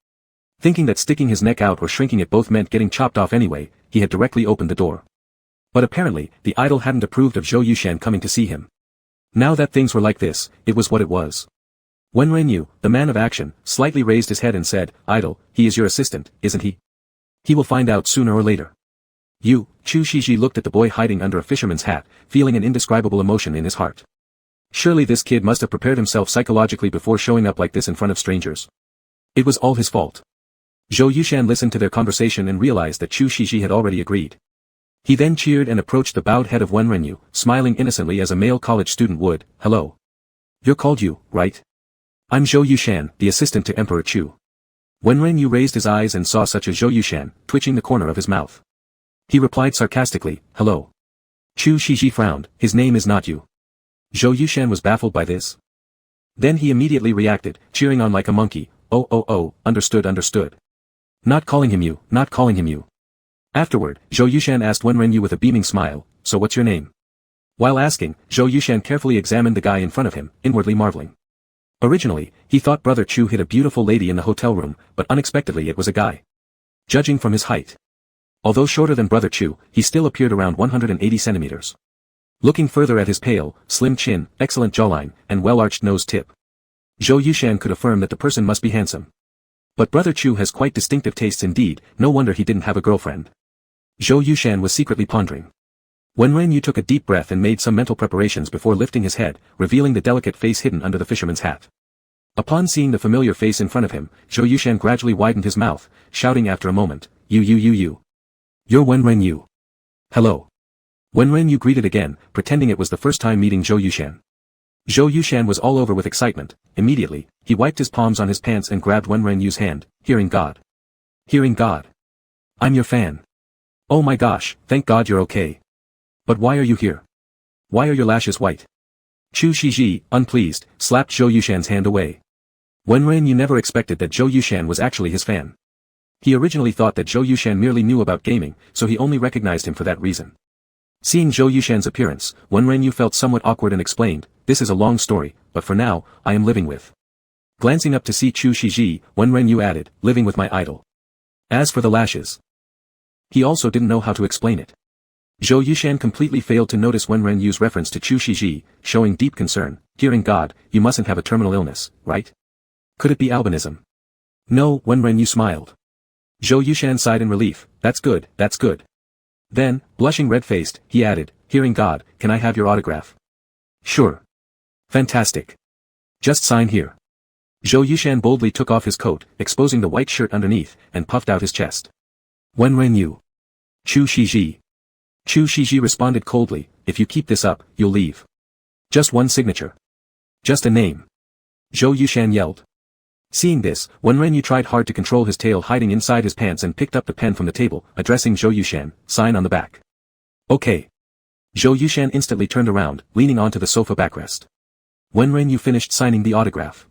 Thinking that sticking his neck out or shrinking it both meant getting chopped off anyway, he had directly opened the door. But apparently, the idol hadn't approved of Zhou Yushan coming to see him. Now that things were like this, it was what it was. Wen Renyu, the man of action, slightly raised his head and said, "Idol, he is your assistant, isn't he? He will find out sooner or later." You, Chu Shiji looked at the boy hiding under a fisherman's hat, feeling an indescribable emotion in his heart. Surely this kid must have prepared himself psychologically before showing up like this in front of strangers. It was all his fault. Zhou Yushan listened to their conversation and realized that Chu Shiji had already agreed. He then cheered and approached the bowed head of Wen Renyu, smiling innocently as a male college student would. "Hello. You're called Yu, right? I'm Zhou Yushan, the assistant to Emperor Chu." Wen Renyu raised his eyes and saw such a Zhou Yushan, twitching the corner of his mouth. He replied sarcastically, "Hello." Chu Shiji frowned. "His name is not Yu." Zhou Yushan was baffled by this. Then he immediately reacted, cheering on like a monkey. Oh, understood. Not calling him Yu, not calling him Yu." Afterward, Zhou Yushan asked Wen Renyu with a beaming smile, "So what's your name?" While asking, Zhou Yushan carefully examined the guy in front of him, inwardly marveling. Originally, he thought Brother Chu hit a beautiful lady in the hotel room, but unexpectedly it was a guy. Judging from his height. Although shorter than Brother Chu, he still appeared around 180 centimeters. Looking further at his pale, slim chin, excellent jawline, and well-arched nose tip, Zhou Yushan could affirm that the person must be handsome. But Brother Chu has quite distinctive tastes indeed, no wonder he didn't have a girlfriend. Zhou Yushan was secretly pondering. Wen Renyu took a deep breath and made some mental preparations before lifting his head, revealing the delicate face hidden under the fisherman's hat. Upon seeing the familiar face in front of him, Zhou Yushan gradually widened his mouth, shouting after a moment, You. You're Wen Renyu. Hello. Wen Renyu greeted again, pretending it was the first time meeting Zhou Yushan. Zhou Yushan was all over with excitement. Immediately, he wiped his palms on his pants and grabbed Wen Renyu's hand, hearing God. I'm your fan. Oh my gosh, thank God you're okay. But why are you here? Why are your lashes white? Chu Shiji, unpleased, slapped Zhou Yushan's hand away. Wenren Yu never expected that Zhou Yushan was actually his fan. He originally thought that Zhou Yushan merely knew about gaming, so he only recognized him for that reason. Seeing Zhou Yushan's appearance, Wenren Yu felt somewhat awkward and explained, "This is a long story, but for now, I am living with." Glancing up to see Chu Shiji, Wenren Yu added, "Living with my idol." As for the lashes, he also didn't know how to explain it. Zhou Yushan completely failed to notice Wenren Yu's reference to Chu Shiji, showing deep concern. "Hearing God, you mustn't have a terminal illness, right? Could it be albinism?" "No," Wenren Yu smiled. Zhou Yushan sighed in relief. "That's good, that's good." Then, blushing red-faced, he added, "Hearing God, can I have your autograph?" "Sure." "Fantastic. Just sign here." Zhou Yushan boldly took off his coat, exposing the white shirt underneath, and puffed out his chest. "Wenren Yu." "Chu Shiji." Chu Shiji responded coldly, "If you keep this up, you'll leave." "Just one signature. Just a name." Zhou Yushan yelled. Seeing this, Wenren Yu tried hard to control his tail hiding inside his pants and picked up the pen from the table, addressing Zhou Yushan, "Sign on the back." "Okay." Zhou Yushan instantly turned around, leaning onto the sofa backrest. Wenren Yu finished signing the autograph.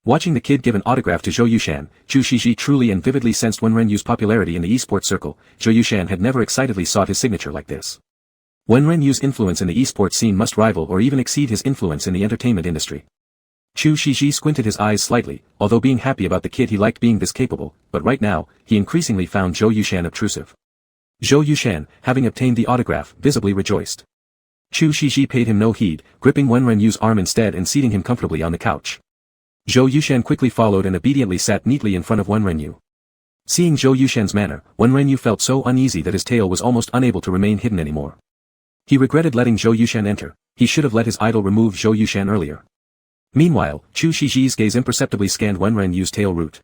Watching the kid give an autograph to Zhou Yushan, Chu Shiji truly and vividly sensed Wenren Yu's popularity in the esports circle. Zhou Yushan had never excitedly sought his signature like this. Wenren Yu's influence in the esports scene must rival or even exceed his influence in the entertainment industry. Chu Shiji squinted his eyes slightly, although being happy about the kid he liked being this capable, but right now, he increasingly found Zhou Yushan obtrusive. Zhou Yushan, having obtained the autograph, visibly rejoiced. Chu Shiji paid him no heed, gripping Wenren Yu's arm instead and seating him comfortably on the couch. Zhou Yushan quickly followed and obediently sat neatly in front of Wenren Yu. Seeing Zhou Yushan's manner, Wenren Yu felt so uneasy that his tail was almost unable to remain hidden anymore. He regretted letting Zhou Yushan enter. He should have let his idol remove Zhou Yushan earlier. Meanwhile, Chu Shiji's gaze imperceptibly scanned Wenren Yu's tail root.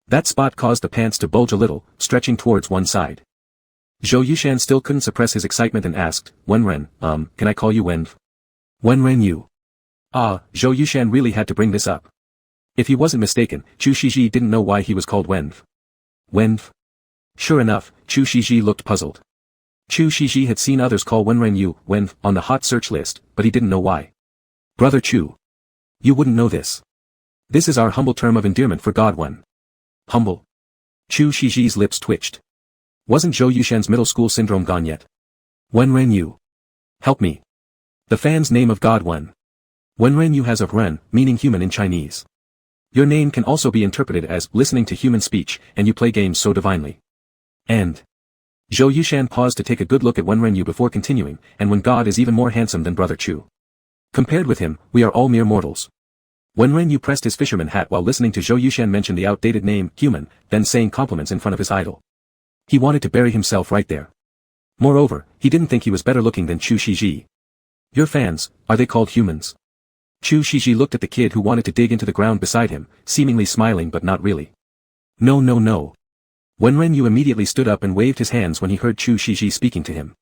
That spot caused the pants to bulge a little, stretching towards one side. Zhou Yushan still couldn't suppress his excitement and asked, "Wenren, can I call you Wenv?" "Wenren Yu." Zhou Yushan really had to bring this up. If he wasn't mistaken, Chu Shiji didn't know why he was called Wenv. Wenv? Sure enough, Chu Shiji looked puzzled. Chu Shiji had seen others call Wenren Yu Wenv on the hot search list, but he didn't know why. "Brother Chu. You wouldn't know this. This is our humble term of endearment for God One." "Humble?" Chu Shiji's lips twitched. Wasn't Zhou Yushan's middle school syndrome gone yet? "Wenren Yu. Help me. The fan's name of God One. Wenren Yu has of Ren, meaning human in Chinese. Your name can also be interpreted as listening to human speech, and you play games so divinely. And Zhou Yushan paused to take a good look at Wenren Yu before continuing, "And when God is even more handsome than Brother Chu. Compared with him, we are all mere mortals." Wenren Yu pressed his fisherman hat while listening to Zhou Yushan mention the outdated name, human, then saying compliments in front of his idol. He wanted to bury himself right there. Moreover, he didn't think he was better looking than Chu Shiji. "Your fans, are they called humans?" Chu Shiji looked at the kid who wanted to dig into the ground beside him, seemingly smiling but not really. "No no no." Wenren Yu immediately stood up and waved his hands when he heard Chu Shiji speaking to him.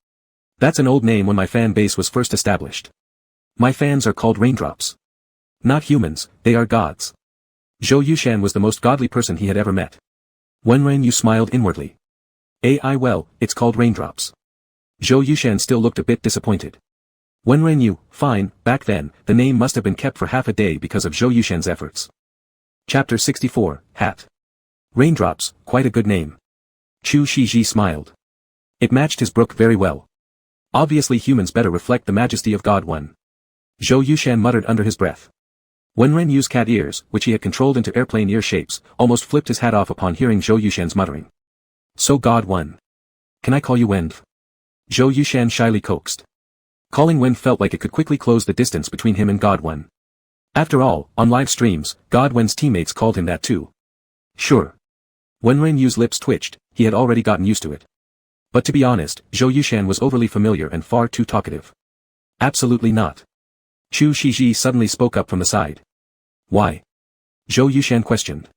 "That's an old name when my fan base was first established. My fans are called raindrops. Not humans, they are gods." Zhou Yushan was the most godly person he had ever met. Wenren Yu smiled inwardly. Well, it's called raindrops." Zhou Yushan still looked a bit disappointed. Wenren Yu, fine, back then, the name must have been kept for half a day because of Zhou Yushan's efforts. Chapter 64, Hat. Raindrops, quite a good name. Chu Shiji smiled. It matched his brook very well. Obviously humans better reflect the majesty of God One. Zhou Yushan muttered under his breath. Wenren Yu's cat ears, which he had controlled into airplane ear shapes, almost flipped his hat off upon hearing Zhou Yushan's muttering. "So God One. Can I call you Wenv?" Zhou Yushan shyly coaxed. Calling Wenv felt like it could quickly close the distance between him and God One. After all, on live streams, God Wen's teammates called him that too. Sure. Wenren Yu's lips twitched, he had already gotten used to it. But to be honest, Zhou Yushan was overly familiar and far too talkative. Absolutely not. Chu Shiji suddenly spoke up from the side. "Why?" Zhou Yushan questioned.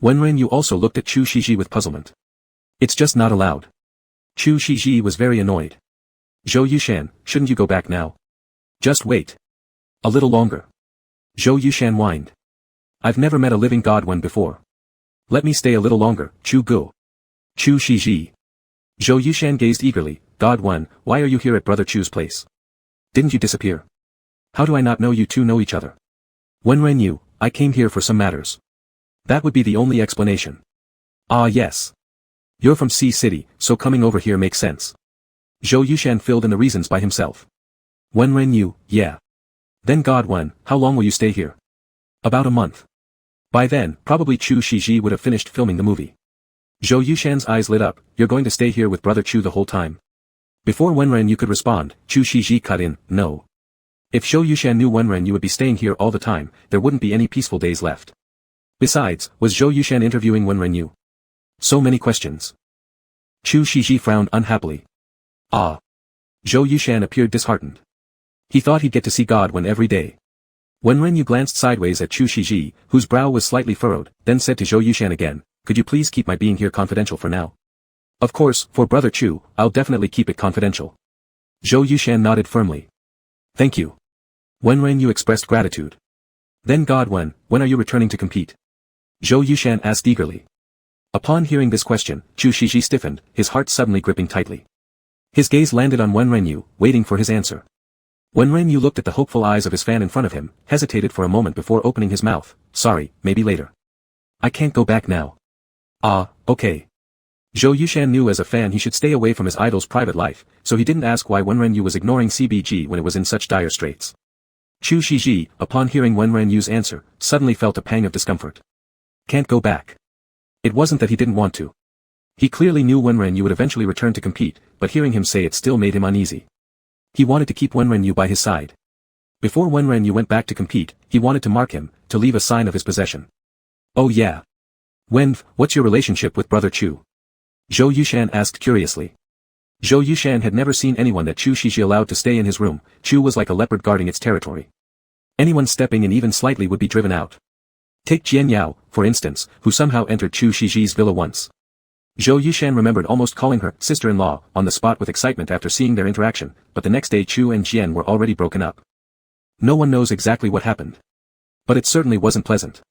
Wenren Yu also looked at Chu Shiji with puzzlement. "It's just not allowed." Chu Shiji was very annoyed. "Zhou Yushan, shouldn't you go back now? Just wait. A little longer." Zhou Yushan whined. "I've never met a living God One before. Let me stay a little longer, Chu Gu." Chu Shiji. Zhou Yushan gazed eagerly, God 1, why are you here at Brother Chu's place? Didn't you disappear? How do I not know you two know each other? Wenren Yu, I came here for some matters. That would be the only explanation. Ah yes. You're from C City, so coming over here makes sense. Zhou Yushan filled in the reasons by himself. Wenren Yu, yeah. Then God 1, how long will you stay here? About a month. By then, probably Chu Shiji would have finished filming the movie. Zhou Yushan's eyes lit up, you're going to stay here with Brother Chu the whole time. Before Wenren Yu could respond, Chu Shiji cut in, no. If Zhou Yushan knew Wenren Yu would be staying here all the time, there wouldn't be any peaceful days left. Besides, was Zhou Yushan interviewing Wenren Yu? So many questions. Chu Shiji frowned unhappily. Ah. Zhou Yushan appeared disheartened. He thought he'd get to see God 1 every day. Wenren Yu glanced sideways at Chu Shiji, whose brow was slightly furrowed, then said to Zhou Yushan again, could you please keep my being here confidential for now? Of course, for Brother Chu, I'll definitely keep it confidential. Zhou Yushan nodded firmly. Thank you. Wenren Yu expressed gratitude. Then God 1, when are you returning to compete? Zhou Yushan asked eagerly. Upon hearing this question, Chu Shiji stiffened, his heart suddenly gripping tightly. His gaze landed on Wenren Yu, waiting for his answer. Wenren Yu looked at the hopeful eyes of his fan in front of him, hesitated for a moment before opening his mouth. Sorry, maybe later. I can't go back now. Ah, okay. Zhou Yushan knew as a fan he should stay away from his idol's private life, so he didn't ask why Wenren Yu was ignoring CBG when it was in such dire straits. Chu Shiji, upon hearing Wenren Yu's answer, suddenly felt a pang of discomfort. Can't go back. It wasn't that he didn't want to. He clearly knew Wenren Yu would eventually return to compete, but hearing him say it still made him uneasy. He wanted to keep Wenren Yu by his side. Before Wenren Yu went back to compete, he wanted to mark him, to leave a sign of his possession. Oh yeah. What's your relationship with Brother Chu? Zhou Yushan asked curiously. Zhou Yushan had never seen anyone that Chu Shiji allowed to stay in his room. Chu was like a leopard guarding its territory. Anyone stepping in even slightly would be driven out. Take Jian Yao, for instance, who somehow entered Chu Shiji's villa once. Zhou Yushan remembered almost calling her sister-in-law on the spot with excitement after seeing their interaction, but the next day Chu and Jian were already broken up. No one knows exactly what happened. But it certainly wasn't pleasant.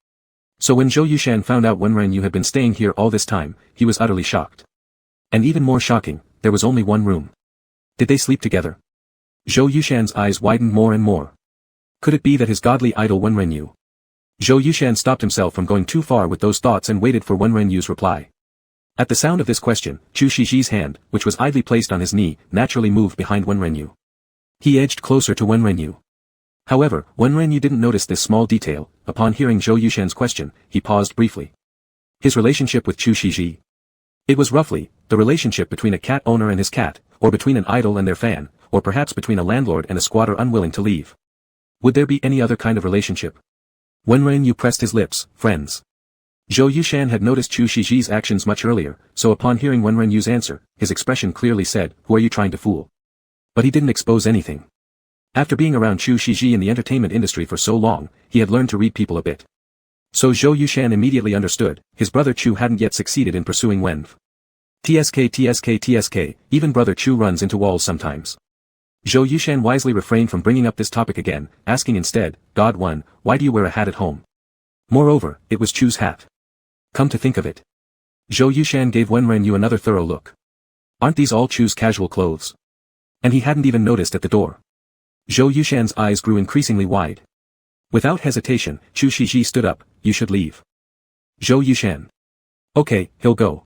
So when Zhou Yushan found out Wenren Yu had been staying here all this time, he was utterly shocked. And even more shocking, there was only one room. Did they sleep together? Zhou Yushan's eyes widened more and more. Could it be that his godly idol Wenren Yu? Zhou Yushan stopped himself from going too far with those thoughts and waited for Wenren Yu's reply. At the sound of this question, Chu Shiji's hand, which was idly placed on his knee, naturally moved behind Wenren Yu. He edged closer to Wenren Yu. However, Wenren Yu didn't notice this small detail. Upon hearing Zhou Yushan's question, he paused briefly. His relationship with Chu Shiji. It was roughly the relationship between a cat owner and his cat, or between an idol and their fan, or perhaps between a landlord and a squatter unwilling to leave. Would there be any other kind of relationship? Wenren Yu pressed his lips, friends. Zhou Yushan had noticed Chu Shiji's actions much earlier, so upon hearing Wenren Yu's answer, his expression clearly said, who are you trying to fool? But he didn't expose anything. After being around Chu Shiji in the entertainment industry for so long, he had learned to read people a bit. So Zhou Yushan immediately understood, his brother Chu hadn't yet succeeded in pursuing Wenv. TSK, even brother Chu runs into walls sometimes. Zhou Yushan wisely refrained from bringing up this topic again, asking instead, God 1, why do you wear a hat at home? Moreover, it was Chu's hat. Come to think of it. Zhou Yushan gave Wenren Yu another thorough look. Aren't these all Chu's casual clothes? And he hadn't even noticed at the door. Zhou Yushan's eyes grew increasingly wide. Without hesitation, Chu Shiji stood up, you should leave. Zhou Yushan. Okay, he'll go.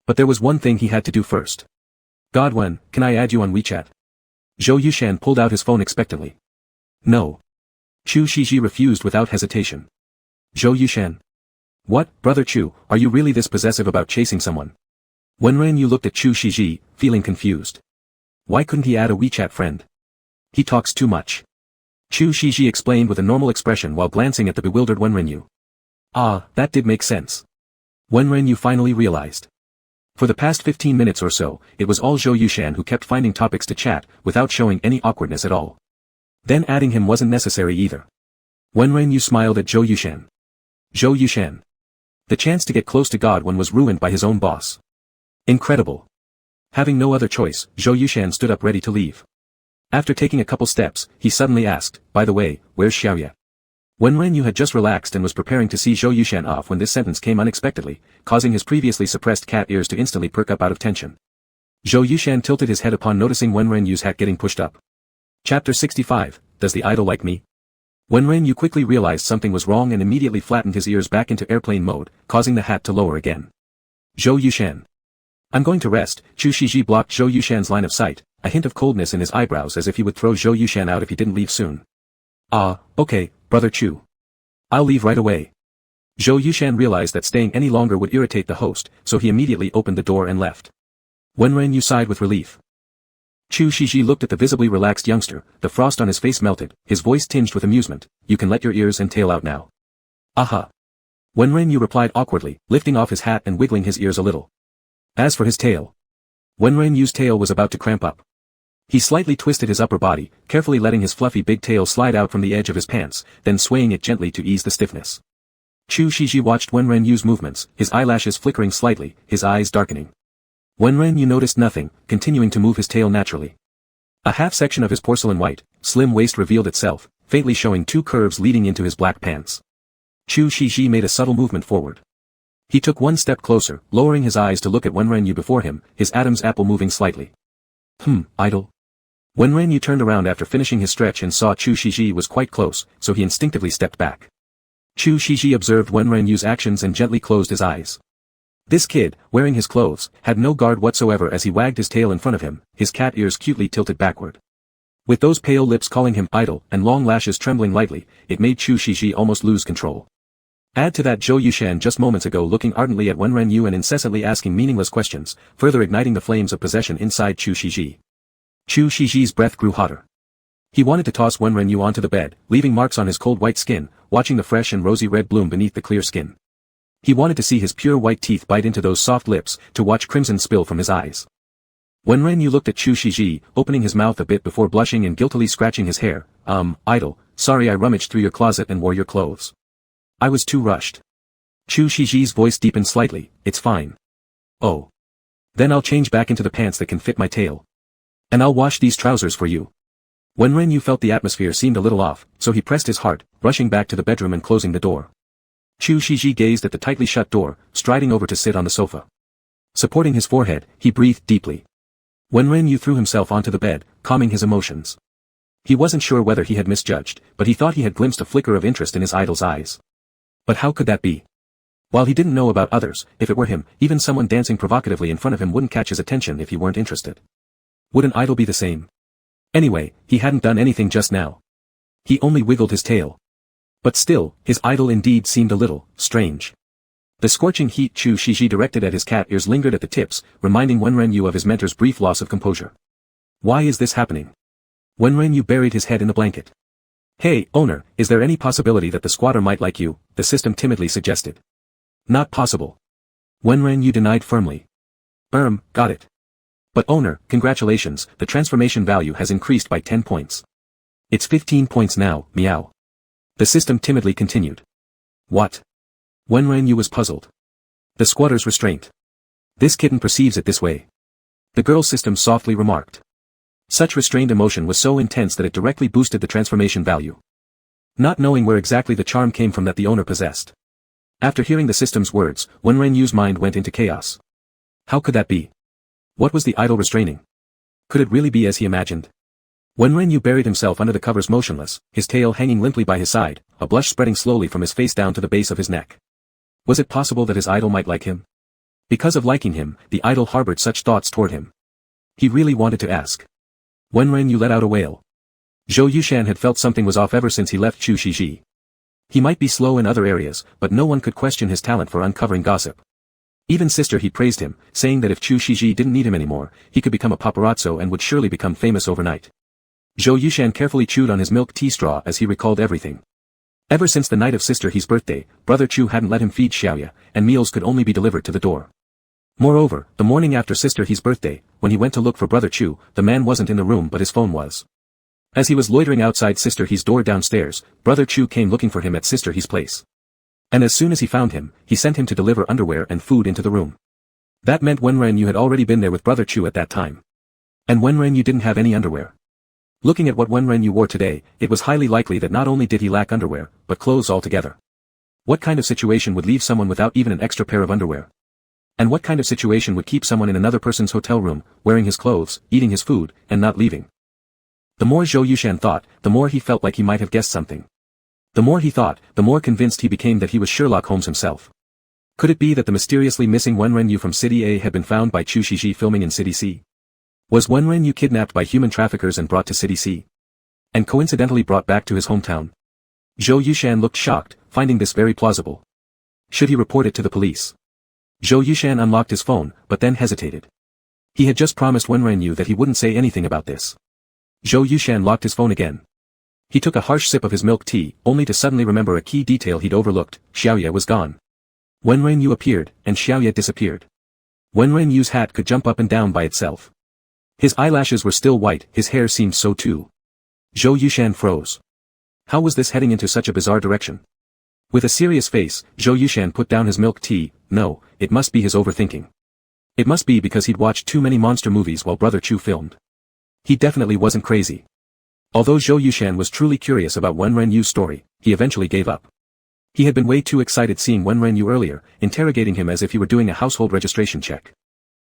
But there was one thing he had to do first. God 1, can I add you on WeChat? Zhou Yushan pulled out his phone expectantly. No. Chu Shiji refused without hesitation. Zhou Yushan. What, Brother Chu, are you really this possessive about chasing someone? Wenren Yu looked at Chu Shiji, feeling confused. Why couldn't he add a WeChat friend? He talks too much. Chu Shiji explained with a normal expression while glancing at the bewildered Wenren Yu. Ah, that did make sense. Wenren Yu finally realized. For the past 15 minutes or so, it was all Zhou Yushan who kept finding topics to chat, without showing any awkwardness at all. Then adding him wasn't necessary either. Wenren Yu smiled at Zhou Yushan. Zhou Yushan. The chance to get close to God 1 was ruined by his own boss. Incredible. Having no other choice, Zhou Yushan stood up ready to leave. After taking a couple steps, he suddenly asked, by the way, where's Xiaoya? Wenren Yu had just relaxed and was preparing to see Zhou Yushan off when this sentence came unexpectedly, causing his previously suppressed cat ears to instantly perk up out of tension. Zhou Yushan tilted his head upon noticing Wenren Yu's hat getting pushed up. Chapter 65, Does the idol like me? Wenren Yu quickly realized something was wrong and immediately flattened his ears back into airplane mode, causing the hat to lower again. Zhou Yushan. I'm going to rest. Chu Shiji blocked Zhou Yushan's line of sight, a hint of coldness in his eyebrows as if he would throw Zhou Yushan out if he didn't leave soon. Okay, Brother Chu. I'll leave right away. Zhou Yushan realized that staying any longer would irritate the host, so he immediately opened the door and left. Wenren Yu sighed with relief. Chu Shiji looked at the visibly relaxed youngster, the frost on his face melted, his voice tinged with amusement. You can let your ears and tail out now. Aha. Wenren Yu replied awkwardly, lifting off his hat and wiggling his ears a little. As for his tail. Wenren Yu's tail was about to cramp up. He slightly twisted his upper body, carefully letting his fluffy big tail slide out from the edge of his pants, then swaying it gently to ease the stiffness. Chu Shiji watched Wenren Yu's movements, his eyelashes flickering slightly, his eyes darkening. Wenren Yu noticed nothing, continuing to move his tail naturally. A half section of his porcelain white, slim waist revealed itself, faintly showing two curves leading into his black pants. Chu Shiji made a subtle movement forward. He took one step closer, lowering his eyes to look at Wenren Yu before him, his Adam's apple moving slightly. Idol. Wenren Yu turned around after finishing his stretch and saw Chu Shiji was quite close, so he instinctively stepped back. Chu Shiji observed Wenren Yu's actions and gently closed his eyes. This kid, wearing his clothes, had no guard whatsoever as he wagged his tail in front of him, his cat ears cutely tilted backward. With those pale lips calling him idol and long lashes trembling lightly, it made Chu Shiji almost lose control. Add to that Zhou Yushan just moments ago looking ardently at Wenren Yu and incessantly asking meaningless questions, further igniting the flames of possession inside Chu Shiji. Chu Shiji's breath grew hotter. He wanted to toss Wenren Yu onto the bed, leaving marks on his cold white skin, watching the fresh and rosy red bloom beneath the clear skin. He wanted to see his pure white teeth bite into those soft lips, to watch crimson spill from his eyes. Wenren Yu looked at Chu Shiji, opening his mouth a bit before blushing and guiltily scratching his hair. Idol, sorry I rummaged through your closet and wore your clothes. I was too rushed. Chu Shiji's voice deepened slightly, it's fine. Oh. Then I'll change back into the pants that can fit my tail. And I'll wash these trousers for you. Wenren Yu felt the atmosphere seemed a little off, so he pressed his heart, rushing back to the bedroom and closing the door. Chu Shiji gazed at the tightly shut door, striding over to sit on the sofa. Supporting his forehead, he breathed deeply. Wenren Yu threw himself onto the bed, calming his emotions. He wasn't sure whether he had misjudged, but he thought he had glimpsed a flicker of interest in his idol's eyes. But how could that be? While he didn't know about others, if it were him, even someone dancing provocatively in front of him wouldn't catch his attention if he weren't interested. Would an idol be the same? Anyway, he hadn't done anything just now. He only wiggled his tail. But still, his idol indeed seemed a little strange. The scorching heat Chu Shiji directed at his cat ears lingered at the tips, reminding Wenren Yu of his mentor's brief loss of composure. Why is this happening? Wenren Yu buried his head in the blanket. Hey, owner, is there any possibility that the squatter might like you? The system timidly suggested. Not possible. Wenren Yu denied firmly. Got it. But owner, congratulations, the transformation value has increased by 10 points. It's 15 points now, meow. The system timidly continued. What? Wenren Yu was puzzled. The squatter's restraint. This kitten perceives it this way. The girl's system softly remarked. Such restrained emotion was so intense that it directly boosted the transformation value. Not knowing where exactly the charm came from that the owner possessed. After hearing the system's words, Wenren Yu's mind went into chaos. How could that be? What was the idol restraining? Could it really be as he imagined? Wenren Yu buried himself under the covers motionless, his tail hanging limply by his side, a blush spreading slowly from his face down to the base of his neck. Was it possible that his idol might like him? Because of liking him, the idol harbored such thoughts toward him. He really wanted to ask. Wenren Yu let out a wail. Zhou Yushan had felt something was off ever since he left Chu Shiji. He might be slow in other areas, but no one could question his talent for uncovering gossip. Even sister he praised him, saying that if Chu Shiji didn't need him anymore, he could become a paparazzo and would surely become famous overnight. Zhou Yushan carefully chewed on his milk tea straw as he recalled everything. Ever since the night of Sister He's birthday, Brother Chu hadn't let him feed Xiaoya, and meals could only be delivered to the door. Moreover, the morning after Sister He's birthday, when he went to look for Brother Chu, the man wasn't in the room but his phone was. As he was loitering outside Sister He's door downstairs, Brother Chu came looking for him at Sister He's place. And as soon as he found him, he sent him to deliver underwear and food into the room. That meant Wenren Yu had already been there with Brother Chu at that time. And Wenren Yu didn't have any underwear. Looking at what Wenren Yu wore today, it was highly likely that not only did he lack underwear, but clothes altogether. What kind of situation would leave someone without even an extra pair of underwear? And what kind of situation would keep someone in another person's hotel room, wearing his clothes, eating his food, and not leaving? The more Zhou Yushan thought, the more he felt like he might have guessed something. The more he thought, the more convinced he became that he was Sherlock Holmes himself. Could it be that the mysteriously missing Wenren Yu from City A had been found by Chu Shiji filming in City C? Was Wenren Yu kidnapped by human traffickers and brought to City C? And coincidentally brought back to his hometown? Zhou Yushan looked shocked, finding this very plausible. Should he report it to the police? Zhou Yushan unlocked his phone, but then hesitated. He had just promised Wenren Yu that he wouldn't say anything about this. Zhou Yushan locked his phone again. He took a harsh sip of his milk tea, only to suddenly remember a key detail he'd overlooked: Xiaoye was gone. Wenren Yu appeared, and Xiaoye disappeared. Wenren Yu's hat could jump up and down by itself. His eyelashes were still white, his hair seemed so too. Zhou Yushan froze. How was this heading into such a bizarre direction? With a serious face, Zhou Yushan put down his milk tea. No, it must be his overthinking. It must be because he'd watched too many monster movies while Brother Chu filmed. He definitely wasn't crazy. Although Zhou Yushan was truly curious about Wenren Yu's story, he eventually gave up. He had been way too excited seeing Wenren Yu earlier, interrogating him as if he were doing a household registration check.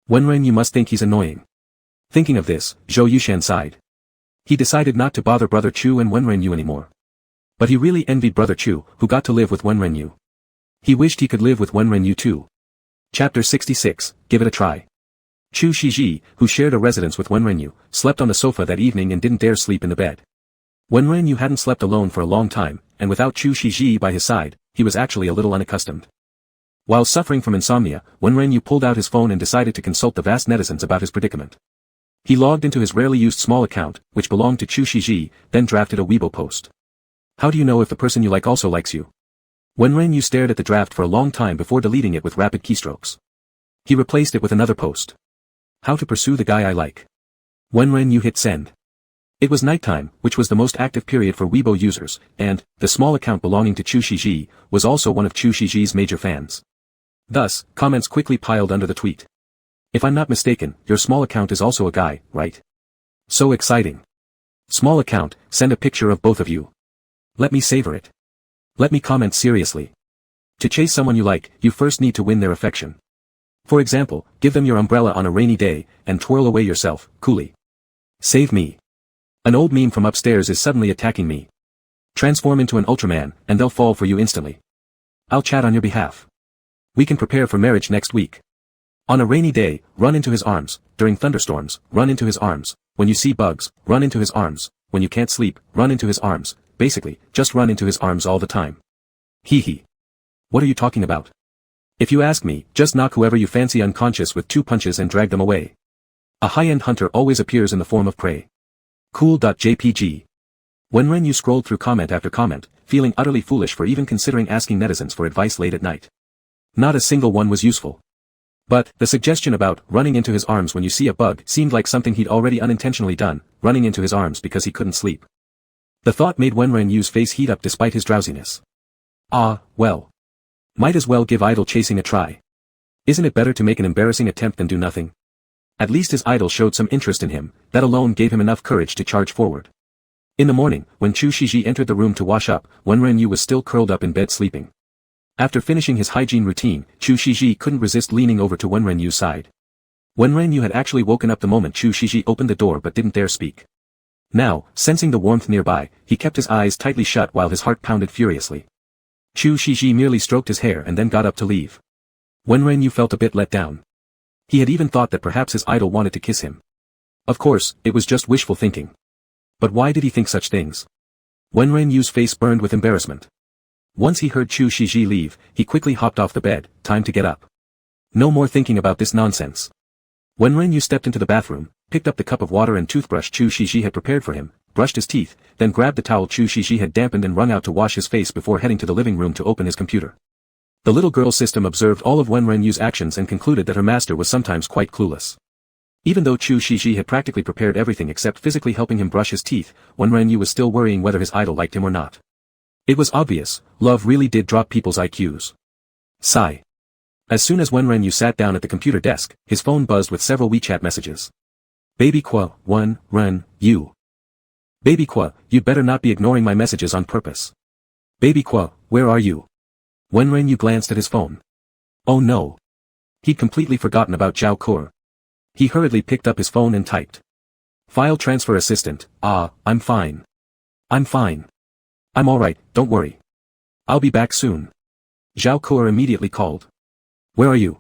Wenren Yu must think he's annoying. Thinking of this, Zhou Yushan sighed. He decided not to bother Brother Chu and Wenren Yu anymore. But he really envied Brother Chu, who got to live with Wenren Yu. He wished he could live with Wenren Yu too. Chapter 66, Give It a Try. Chu Shiji, who shared a residence with Wenren Yu, slept on the sofa that evening and didn't dare sleep in the bed. Wenren Yu hadn't slept alone for a long time, and without Chu Shiji by his side, he was actually a little unaccustomed. While suffering from insomnia, Wenren Yu pulled out his phone and decided to consult the vast netizens about his predicament. He logged into his rarely used small account, which belonged to Chu Shiji, then drafted a Weibo post. How do you know if the person you like also likes you? Wenren Yu stared at the draft for a long time before deleting it with rapid keystrokes. He replaced it with another post. How to pursue the guy I like. Wenren Yu hit send. It was nighttime, which was the most active period for Weibo users, and, the small account belonging to Chu Shiji, was also one of Chu Shiji's major fans. Thus, comments quickly piled under the tweet. If I'm not mistaken, your small account is also a guy, right? So exciting. Small account, send a picture of both of you. Let me savor it. Let me comment seriously. To chase someone you like, you first need to win their affection. For example, give them your umbrella on a rainy day, and twirl away yourself, coolly. Save me. An old meme from upstairs is suddenly attacking me. Transform into an Ultraman, and they'll fall for you instantly. I'll chat on your behalf. We can prepare for marriage next week. On a rainy day, run into his arms. During thunderstorms, run into his arms. When you see bugs, run into his arms. When you can't sleep, run into his arms. Basically, just run into his arms all the time. Hee hee. What are you talking about? If you ask me, just knock whoever you fancy unconscious with 2 punches and drag them away. A high-end hunter always appears in the form of prey. Cool.jpg. Wenren Yu scrolled through comment after comment, feeling utterly foolish for even considering asking netizens for advice late at night. Not a single one was useful. But, the suggestion about running into his arms when you see a bug seemed like something he'd already unintentionally done, running into his arms because he couldn't sleep. The thought made Wenren Yu's face heat up despite his drowsiness. Ah, well. Might as well give idol chasing a try. Isn't it better to make an embarrassing attempt than do nothing? At least his idol showed some interest in him, that alone gave him enough courage to charge forward. In the morning, when Chu Shiji entered the room to wash up, Wenren Yu was still curled up in bed sleeping. After finishing his hygiene routine, Chu Shiji couldn't resist leaning over to Wenren Yu's side. Wenren Yu had actually woken up the moment Chu Shiji opened the door but didn't dare speak. Now, sensing the warmth nearby, he kept his eyes tightly shut while his heart pounded furiously. Chu Shiji merely stroked his hair and then got up to leave. Wenren Yu felt a bit let down. He had even thought that perhaps his idol wanted to kiss him. Of course, it was just wishful thinking. But why did he think such things? Wenren Yu's face burned with embarrassment. Once he heard Chu Shiji leave, he quickly hopped off the bed, time to get up. No more thinking about this nonsense. Wenren Yu stepped into the bathroom, picked up the cup of water and toothbrush Chu Shiji had prepared for him, brushed his teeth, then grabbed the towel Chu Shiji had dampened and wrung out to wash his face before heading to the living room to open his computer. The little girl system observed all of Wenren Yu's actions and concluded that her master was sometimes quite clueless. Even though Chu Shiji had practically prepared everything except physically helping him brush his teeth, Wenren Yu was still worrying whether his idol liked him or not. It was obvious, love really did drop people's IQs. Sigh. As soon as Wenren Yu sat down at the computer desk, his phone buzzed with several WeChat messages. Baby Kwa, Ren, you. Baby Kwa, you'd better not be ignoring my messages on purpose. Baby Kwa, where are you? Wenren Yu glanced at his phone. Oh no. He'd completely forgotten about Zhao Kur. He hurriedly picked up his phone and typed. File transfer assistant, I'm fine. I'm fine. I'm alright, don't worry. I'll be back soon. Zhao Kur immediately called. Where are you?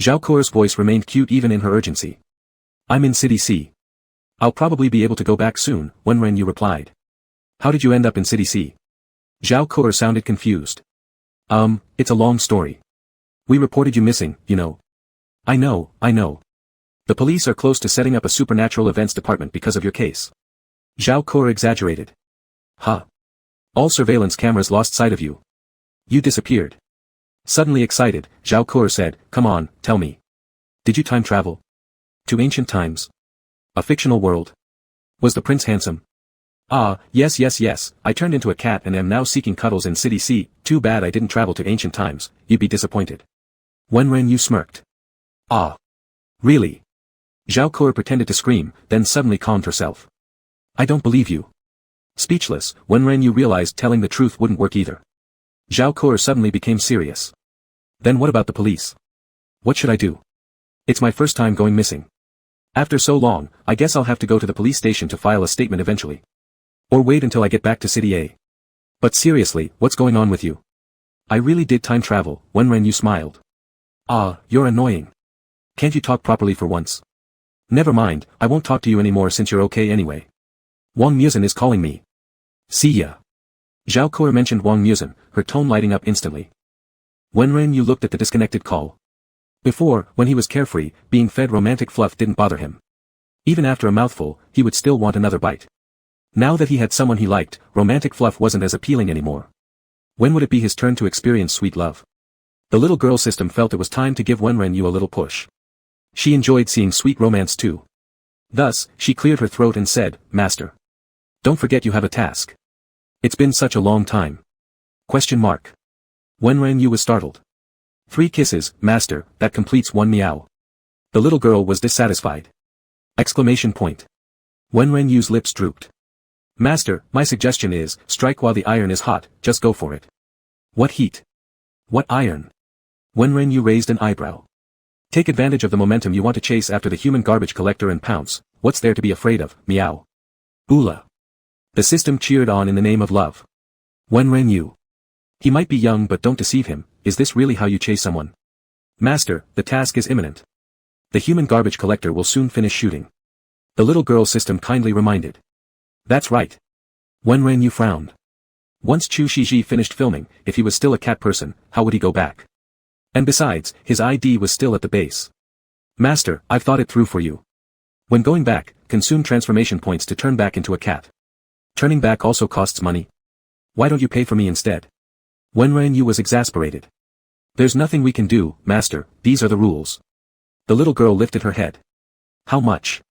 Zhao Kur's voice remained cute even in her urgency. I'm in City C. I'll probably be able to go back soon, Wenren Yu replied. How did you end up in City C? Zhao Kur sounded confused. It's a long story. We reported you missing, you know. I know. The police are close to setting up a supernatural events department because of your case. Zhao Kur exaggerated. Huh. All surveillance cameras lost sight of you. You disappeared. Suddenly excited, Zhao Kur said, come on, tell me. Did you time travel? To ancient times? A fictional world? Was the prince handsome? Yes, I turned into a cat and am now seeking cuddles in City C, too bad I didn't travel to ancient times, you'd be disappointed. Wenren Yu smirked. Really? Zhao Kur pretended to scream, then suddenly calmed herself. I don't believe you. Speechless, Wenren Yu realized telling the truth wouldn't work either. Zhao Kur suddenly became serious. Then what about the police? What should I do? It's my first time going missing. After so long, I guess I'll have to go to the police station to file a statement eventually. Or wait until I get back to City A. But seriously, what's going on with you? I really did time travel, Wenren Yu smiled. You're annoying. Can't you talk properly for once? Never mind, I won't talk to you anymore since you're okay anyway. Wang Muzhen is calling me. See ya. Zhao Kur mentioned Wang Muzhen, her tone lighting up instantly. Wenren Yu looked at the disconnected call. Before, when he was carefree, being fed romantic fluff didn't bother him. Even after a mouthful, he would still want another bite. Now that he had someone he liked, romantic fluff wasn't as appealing anymore. When would it be his turn to experience sweet love? The little girl system felt it was time to give Wenren Yu a little push. She enjoyed seeing sweet romance too. Thus, she cleared her throat and said, Master. Don't forget you have a task. It's been such a long time. Wenren Yu was startled. 3 kisses, Master, that completes 1 meow. The little girl was dissatisfied. Wenren Yu's lips drooped. Master, my suggestion is, strike while the iron is hot, just go for it. What heat? What iron? Wenren Yu raised an eyebrow. Take advantage of the momentum you want to chase after the human garbage collector and pounce, what's there to be afraid of, meow. Oola. The system cheered on in the name of love. Wenren Yu. He might be young but don't deceive him, is this really how you chase someone? Master, the task is imminent. The human garbage collector will soon finish shooting. The little girl system kindly reminded. That's right. Wenren Yu frowned. Once Chu Shiji finished filming, if he was still a cat person, how would he go back? And besides, his ID was still at the base. Master, I've thought it through for you. When going back, consume transformation points to turn back into a cat. Turning back also costs money. Why don't you pay for me instead? Wenren Yu was exasperated. There's nothing we can do, Master, these are the rules. The little girl lifted her head. How much?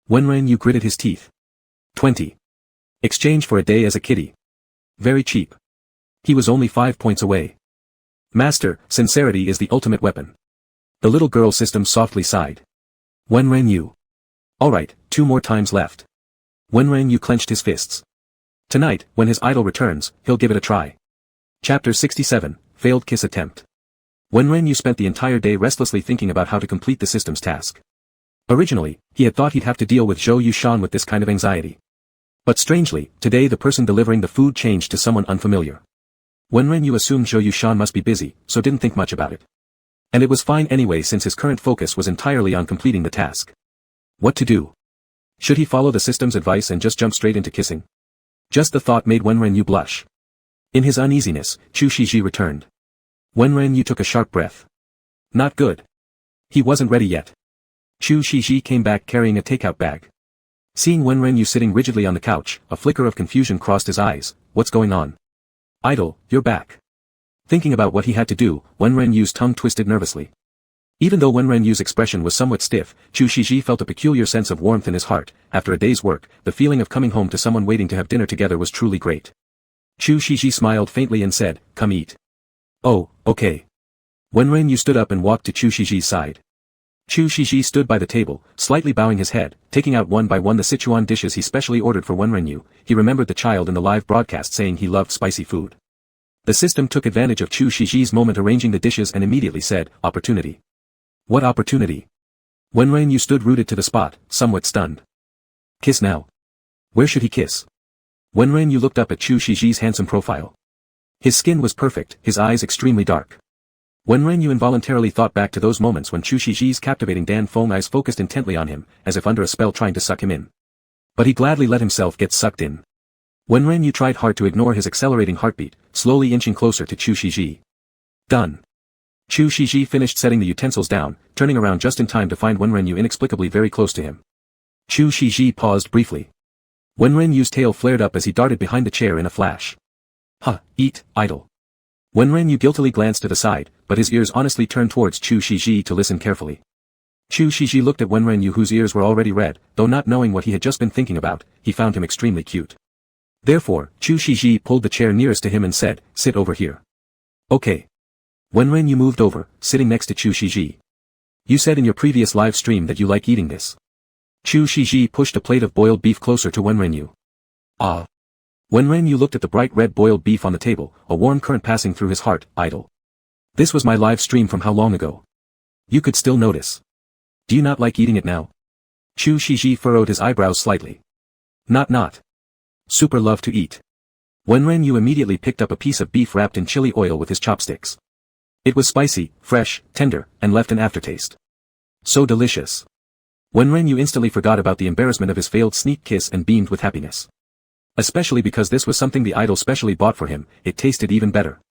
Wenren Yu gritted his teeth. 20. Exchange for a day as a kitty. Very cheap. He was only 5 points away. Master, sincerity is the ultimate weapon. The little girl system softly sighed. Wenren Yu. Alright, 2 more times left. Wenren Yu clenched his fists. Tonight, when his idol returns, he'll give it a try. Chapter 67, Failed Kiss Attempt. Wenren Yu spent the entire day restlessly thinking about how to complete the system's task. Originally, he had thought he'd have to deal with Zhou Yushan with this kind of anxiety. But strangely, today the person delivering the food changed to someone unfamiliar. Wenren Yu assumed Zhou Yushan must be busy, so didn't think much about it. And it was fine anyway since his current focus was entirely on completing the task. What to do? Should he follow the system's advice and just jump straight into kissing? Just the thought made Wenren Yu blush. In his uneasiness, Chu Shiji returned. Wenren Yu took a sharp breath. Not good. He wasn't ready yet. Chu Shiji came back carrying a takeout bag. Seeing Wenren Yu sitting rigidly on the couch, a flicker of confusion crossed his eyes. What's going on? Idol, you're back. Thinking about what he had to do, Wenren Yu's tongue twisted nervously. Even though Wenren Yu's expression was somewhat stiff, Chu Shiji felt a peculiar sense of warmth in his heart. After a day's work, the feeling of coming home to someone waiting to have dinner together was truly great. Chu Shiji smiled faintly and said, come eat. Oh, okay. Wenren Yu stood up and walked to Chu Shiji's side. Chu Shiji stood by the table, slightly bowing his head, taking out one by one the Sichuan dishes he specially ordered for Wenren Yu. He remembered the child in the live broadcast saying he loved spicy food. The system took advantage of Chu Shiji's moment arranging the dishes and immediately said, opportunity. What opportunity? Wenren stood rooted to the spot, somewhat stunned. Kiss now. Where should he kiss? Wenren looked up at Chu Shiji's handsome profile. His skin was perfect, his eyes extremely dark. Wenren involuntarily thought back to those moments when Chu Shiji's captivating Dan Feng eyes focused intently on him, as if under a spell trying to suck him in. But he gladly let himself get sucked in. Wenren tried hard to ignore his accelerating heartbeat, slowly inching closer to Chu Shiji. Done. Chu Shiji finished setting the utensils down, turning around just in time to find Wenren inexplicably very close to him. Chu Shiji paused briefly. Wenren's tail flared up as he darted behind the chair in a flash. Huh, eat, idle. Wenren guiltily glanced to the side, but his ears honestly turned towards Chu Shiji to listen carefully. Chu Shiji looked at Wenren whose ears were already red, though not knowing what he had just been thinking about, he found him extremely cute. Therefore, Chu Shiji pulled the chair nearest to him and said, sit over here. Okay. Wenren moved over, sitting next to Chu Shiji. You said in your previous live stream that you like eating this. Chu Shiji pushed a plate of boiled beef closer to Wenren. Ah. Wenren looked at the bright red boiled beef on the table, a warm current passing through his heart, idle. This was my live stream from how long ago? You could still notice. Do you not like eating it now? Chu Shiji furrowed his eyebrows slightly. Not. Super love to eat. Wenren immediately picked up a piece of beef wrapped in chili oil with his chopsticks. It was spicy, fresh, tender, and left an aftertaste. So delicious. Wenren instantly forgot about the embarrassment of his failed sneak kiss and beamed with happiness. Especially because this was something the idol specially bought for him, it tasted even better.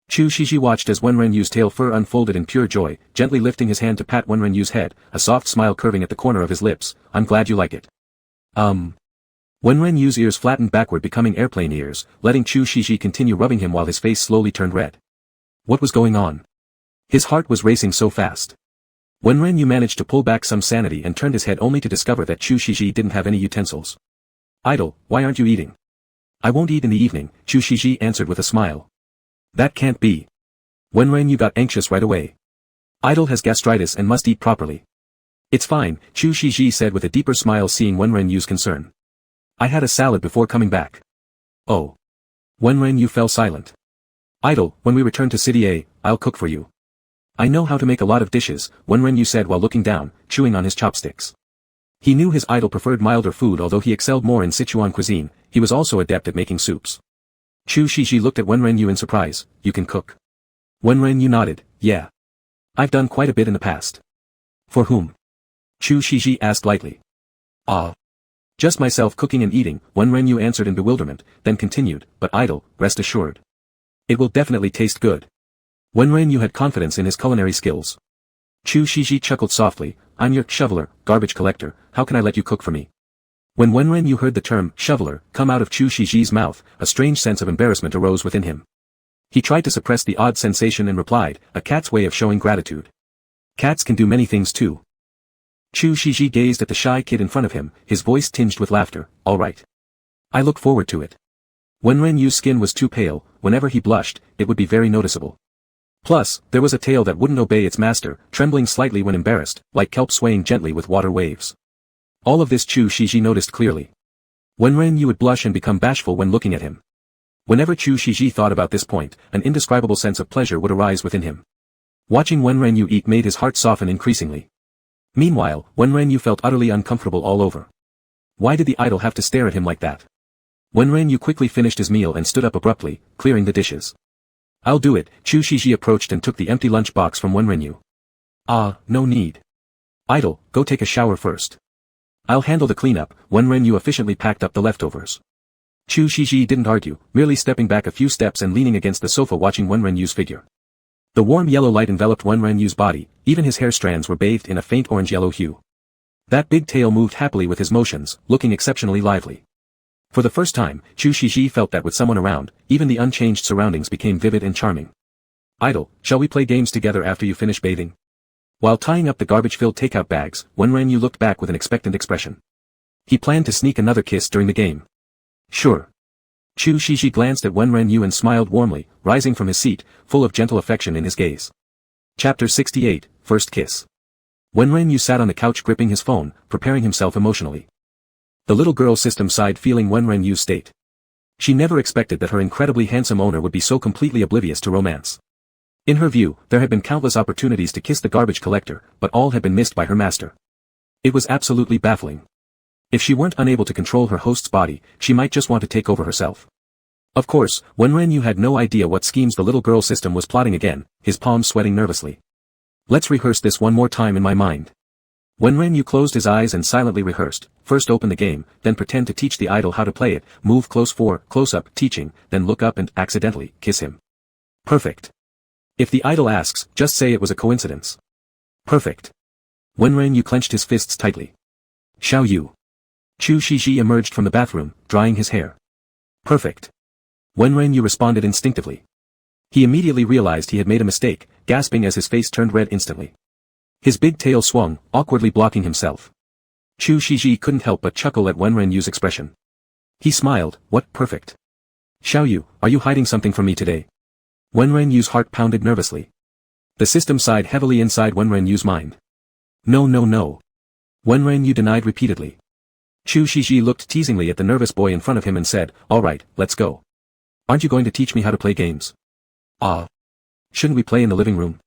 Chu Shiji watched as Wenren's tail fur unfolded in pure joy, gently lifting his hand to pat Wenren's head, a soft smile curving at the corner of his lips. I'm glad you like it. Wenren's ears flattened backward becoming airplane ears, letting Chu Shiji continue rubbing him while his face slowly turned red. What was going on? His heart was racing so fast. Wenren managed to pull back some sanity and turned his head only to discover that Chu Shiji didn't have any utensils. Idol, why aren't you eating? I won't eat in the evening, Chu Shiji answered with a smile. That can't be. Wenren got anxious right away. Idol has gastritis and must eat properly. It's fine, Chu Shiji said with a deeper smile seeing Wenren's concern. I had a salad before coming back. Oh. Wenren fell silent. Idol, when we return to City A, I'll cook for you. I know how to make a lot of dishes, Wenren said while looking down, chewing on his chopsticks. He knew his idol preferred milder food although he excelled more in Sichuan cuisine, he was also adept at making soups. Chu Shiji looked at Wenren in surprise, you can cook. Wenren nodded, yeah. I've done quite a bit in the past. For whom? Chu Shiji asked lightly. Just myself cooking and eating, Wenren answered in bewilderment, then continued, but idol, rest assured. It will definitely taste good. Wenren had confidence in his culinary skills. Chu Shiji chuckled softly, I'm your shoveler, garbage collector, how can I let you cook for me? When Wenren heard the term shoveler come out of Chu Shiji's mouth, a strange sense of embarrassment arose within him. He tried to suppress the odd sensation and replied, a cat's way of showing gratitude. Cats can do many things too. Chu Shiji gazed at the shy kid in front of him, his voice tinged with laughter, all right. I look forward to it. Wenren's skin was too pale, whenever he blushed, it would be very noticeable. Plus, there was a tail that wouldn't obey its master, trembling slightly when embarrassed, like kelp swaying gently with water waves. All of this Chu Shiji noticed clearly. Wenren would blush and become bashful when looking at him. Whenever Chu Shiji thought about this point, an indescribable sense of pleasure would arise within him. Watching Wenren eat made his heart soften increasingly. Meanwhile, Wenren felt utterly uncomfortable all over. Why did the idol have to stare at him like that? Wenren quickly finished his meal and stood up abruptly, clearing the dishes. I'll do it, Chu Shiji approached and took the empty lunch box from Wenren. No need. Idol, go take a shower first. I'll handle the cleanup, Wenren efficiently packed up the leftovers. Chu Shiji didn't argue, merely stepping back a few steps and leaning against the sofa watching Wenren's figure. The warm yellow light enveloped Wenren's body, even his hair strands were bathed in a faint orange-yellow hue. That big tail moved happily with his motions, looking exceptionally lively. For the first time, Chu Shiji felt that with someone around, even the unchanged surroundings became vivid and charming. Idol, shall we play games together after you finish bathing? While tying up the garbage-filled takeout bags, Wenren looked back with an expectant expression. He planned to sneak another kiss during the game. Sure. Chu Shiji glanced at Wenren and smiled warmly, rising from his seat, full of gentle affection in his gaze. Chapter 68, First Kiss. Wenren sat on the couch gripping his phone, preparing himself emotionally. The little girl system sighed feeling Wenren's state. She never expected that her incredibly handsome owner would be so completely oblivious to romance. In her view, there had been countless opportunities to kiss the garbage collector, but all had been missed by her master. It was absolutely baffling. If she weren't unable to control her host's body, she might just want to take over herself. Of course, Wenren had no idea what schemes the little girl system was plotting again, his palms sweating nervously. Let's rehearse this one more time in my mind. Wenren closed his eyes and silently rehearsed, first open the game, then pretend to teach the idol how to play it, move close for, close up, teaching, then look up and, accidentally, kiss him. Perfect. If the idol asks, just say it was a coincidence. Perfect. Wenren clenched his fists tightly. Xiao Yu. Chu Shiji emerged from the bathroom, drying his hair. Perfect. Wenren responded instinctively. He immediately realized he had made a mistake, gasping as his face turned red instantly. His big tail swung, awkwardly blocking himself. Chu Shiji couldn't help but chuckle at Wenren's expression. He smiled, what perfect. Xiao Yu, are you hiding something from me today? Wenren's heart pounded nervously. The system sighed heavily inside Wenren's mind. No no no. Wenren denied repeatedly. Chu Shiji looked teasingly at the nervous boy in front of him and said, alright, let's go. Aren't you going to teach me how to play games? Shouldn't we play in the living room?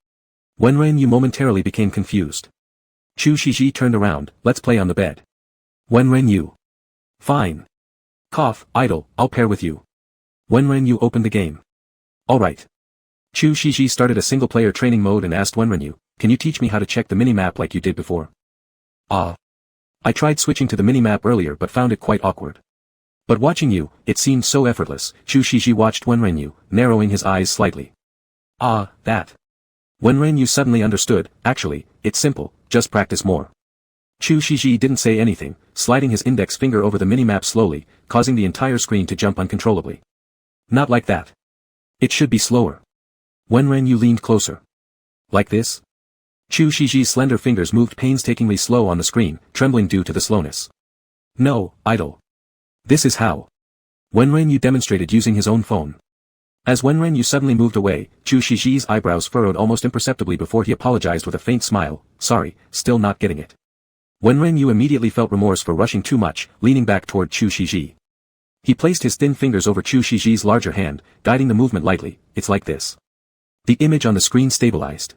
Wenren momentarily became confused. Chu Shiji turned around, let's play on the bed. Wenren. Fine. Cough, idol, I'll pair with you. Wenren opened the game. Alright. Chu Shiji started a single-player training mode and asked Wenren, can you teach me how to check the minimap like you did before? I tried switching to the minimap earlier but found it quite awkward. But watching you, it seemed so effortless. Chu Shiji watched Wenren, narrowing his eyes slightly. That. Wenren suddenly understood, actually, it's simple, just practice more. Chu Shiji didn't say anything, sliding his index finger over the minimap slowly, causing the entire screen to jump uncontrollably. Not like that. It should be slower. Wenren leaned closer. Like this? Chu Shiji's slender fingers moved painstakingly slow on the screen, trembling due to the slowness. No, idol. This is how. Wenren demonstrated using his own phone. As Wenren suddenly moved away, Chu Shiji's eyebrows furrowed almost imperceptibly before he apologized with a faint smile, sorry, still not getting it. Wenren immediately felt remorse for rushing too much, leaning back toward Chu Shiji. He placed his thin fingers over Chu Shiji's larger hand, guiding the movement lightly, it's like this. The image on the screen stabilized.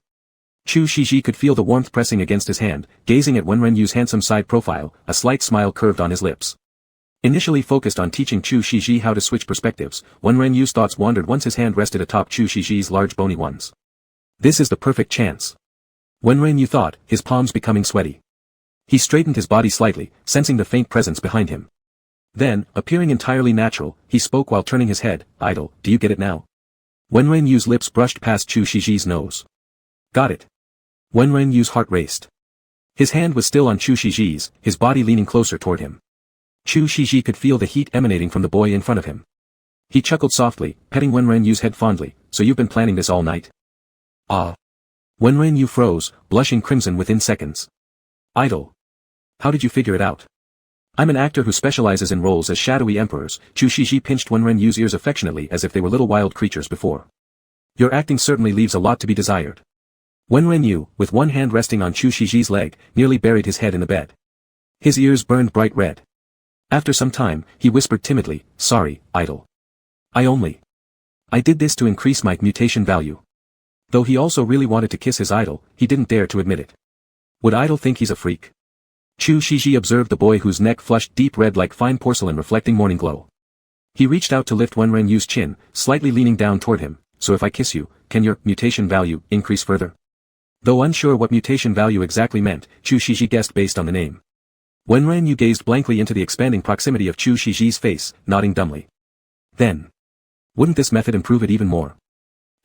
Chu Shiji could feel the warmth pressing against his hand, gazing at Wenren's handsome side profile, a slight smile curved on his lips. Initially focused on teaching Chu Shiji how to switch perspectives, Wenren's thoughts wandered once his hand rested atop Chu Shiji's large bony ones. This is the perfect chance. Wenren thought, his palms becoming sweaty. He straightened his body slightly, sensing the faint presence behind him. Then, appearing entirely natural, he spoke while turning his head, idol, do you get it now? Wenren's lips brushed past Chu Shiji's nose. Got it. Wenren's heart raced. His hand was still on Chu Shiji's, his body leaning closer toward him. Chu Shiji could feel the heat emanating from the boy in front of him. He chuckled softly, petting Wenren's head fondly, so you've been planning this all night? Wenren froze, blushing crimson within seconds. Idol. How did you figure it out? I'm an actor who specializes in roles as shadowy emperors. Chu Shiji pinched Wenren's ears affectionately as if they were little wild creatures before. Your acting certainly leaves a lot to be desired. Wenren, with one hand resting on Chu Shiji's leg, nearly buried his head in the bed. His ears burned bright red. After some time, he whispered timidly, sorry, idol. I did this to increase my mutation value. Though he also really wanted to kiss his idol, he didn't dare to admit it. Would idol think he's a freak? Chu Shiji observed the boy whose neck flushed deep red like fine porcelain reflecting morning glow. He reached out to lift Wenren's chin, slightly leaning down toward him, so if I kiss you, can your mutation value increase further? Though unsure what mutation value exactly meant, Chu Shiji guessed based on the name. Wenren gazed blankly into the expanding proximity of Chu Shiji's face, nodding dumbly. Then. Wouldn't this method improve it even more?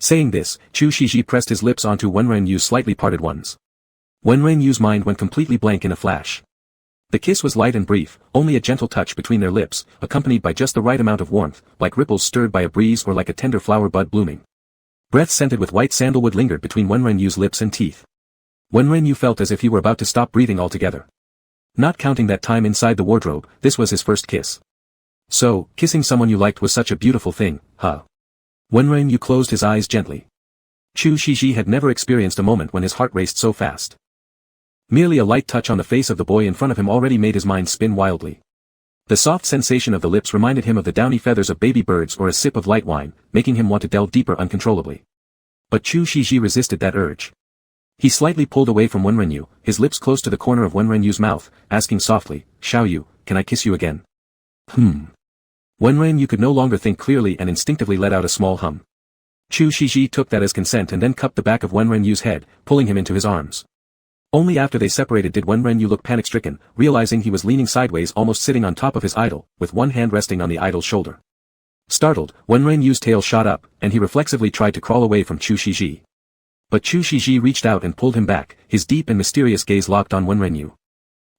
Saying this, Chu Shiji pressed his lips onto Wenren's slightly parted ones. Wenren's mind went completely blank in a flash. The kiss was light and brief, only a gentle touch between their lips, accompanied by just the right amount of warmth, like ripples stirred by a breeze or like a tender flower bud blooming. Breath scented with white sandalwood lingered between Wenren's lips and teeth. Wenren felt as if he were about to stop breathing altogether. Not counting that time inside the wardrobe, this was his first kiss. So, kissing someone you liked was such a beautiful thing, huh? Wenren closed his eyes gently. Chu Shiji had never experienced a moment when his heart raced so fast. Merely a light touch on the face of the boy in front of him already made his mind spin wildly. The soft sensation of the lips reminded him of the downy feathers of baby birds or a sip of light wine, making him want to delve deeper uncontrollably. But Chu Shiji resisted that urge. He slightly pulled away from Wenrenyu, his lips close to the corner of Wenrenyu's mouth, asking softly, "Xiaoyu, can I kiss you again?" Wenrenyu could no longer think clearly and instinctively let out a small hum. Chu Shiji took that as consent and then cupped the back of Wenrenyu's head, pulling him into his arms. Only after they separated did Wenrenyu look panic-stricken, realizing he was leaning sideways almost sitting on top of his idol, with one hand resting on the idol's shoulder. Startled, Wenrenyu's tail shot up, and he reflexively tried to crawl away from Chu Shiji. But Chu Shiji reached out and pulled him back, his deep and mysterious gaze locked on Wenrenyu.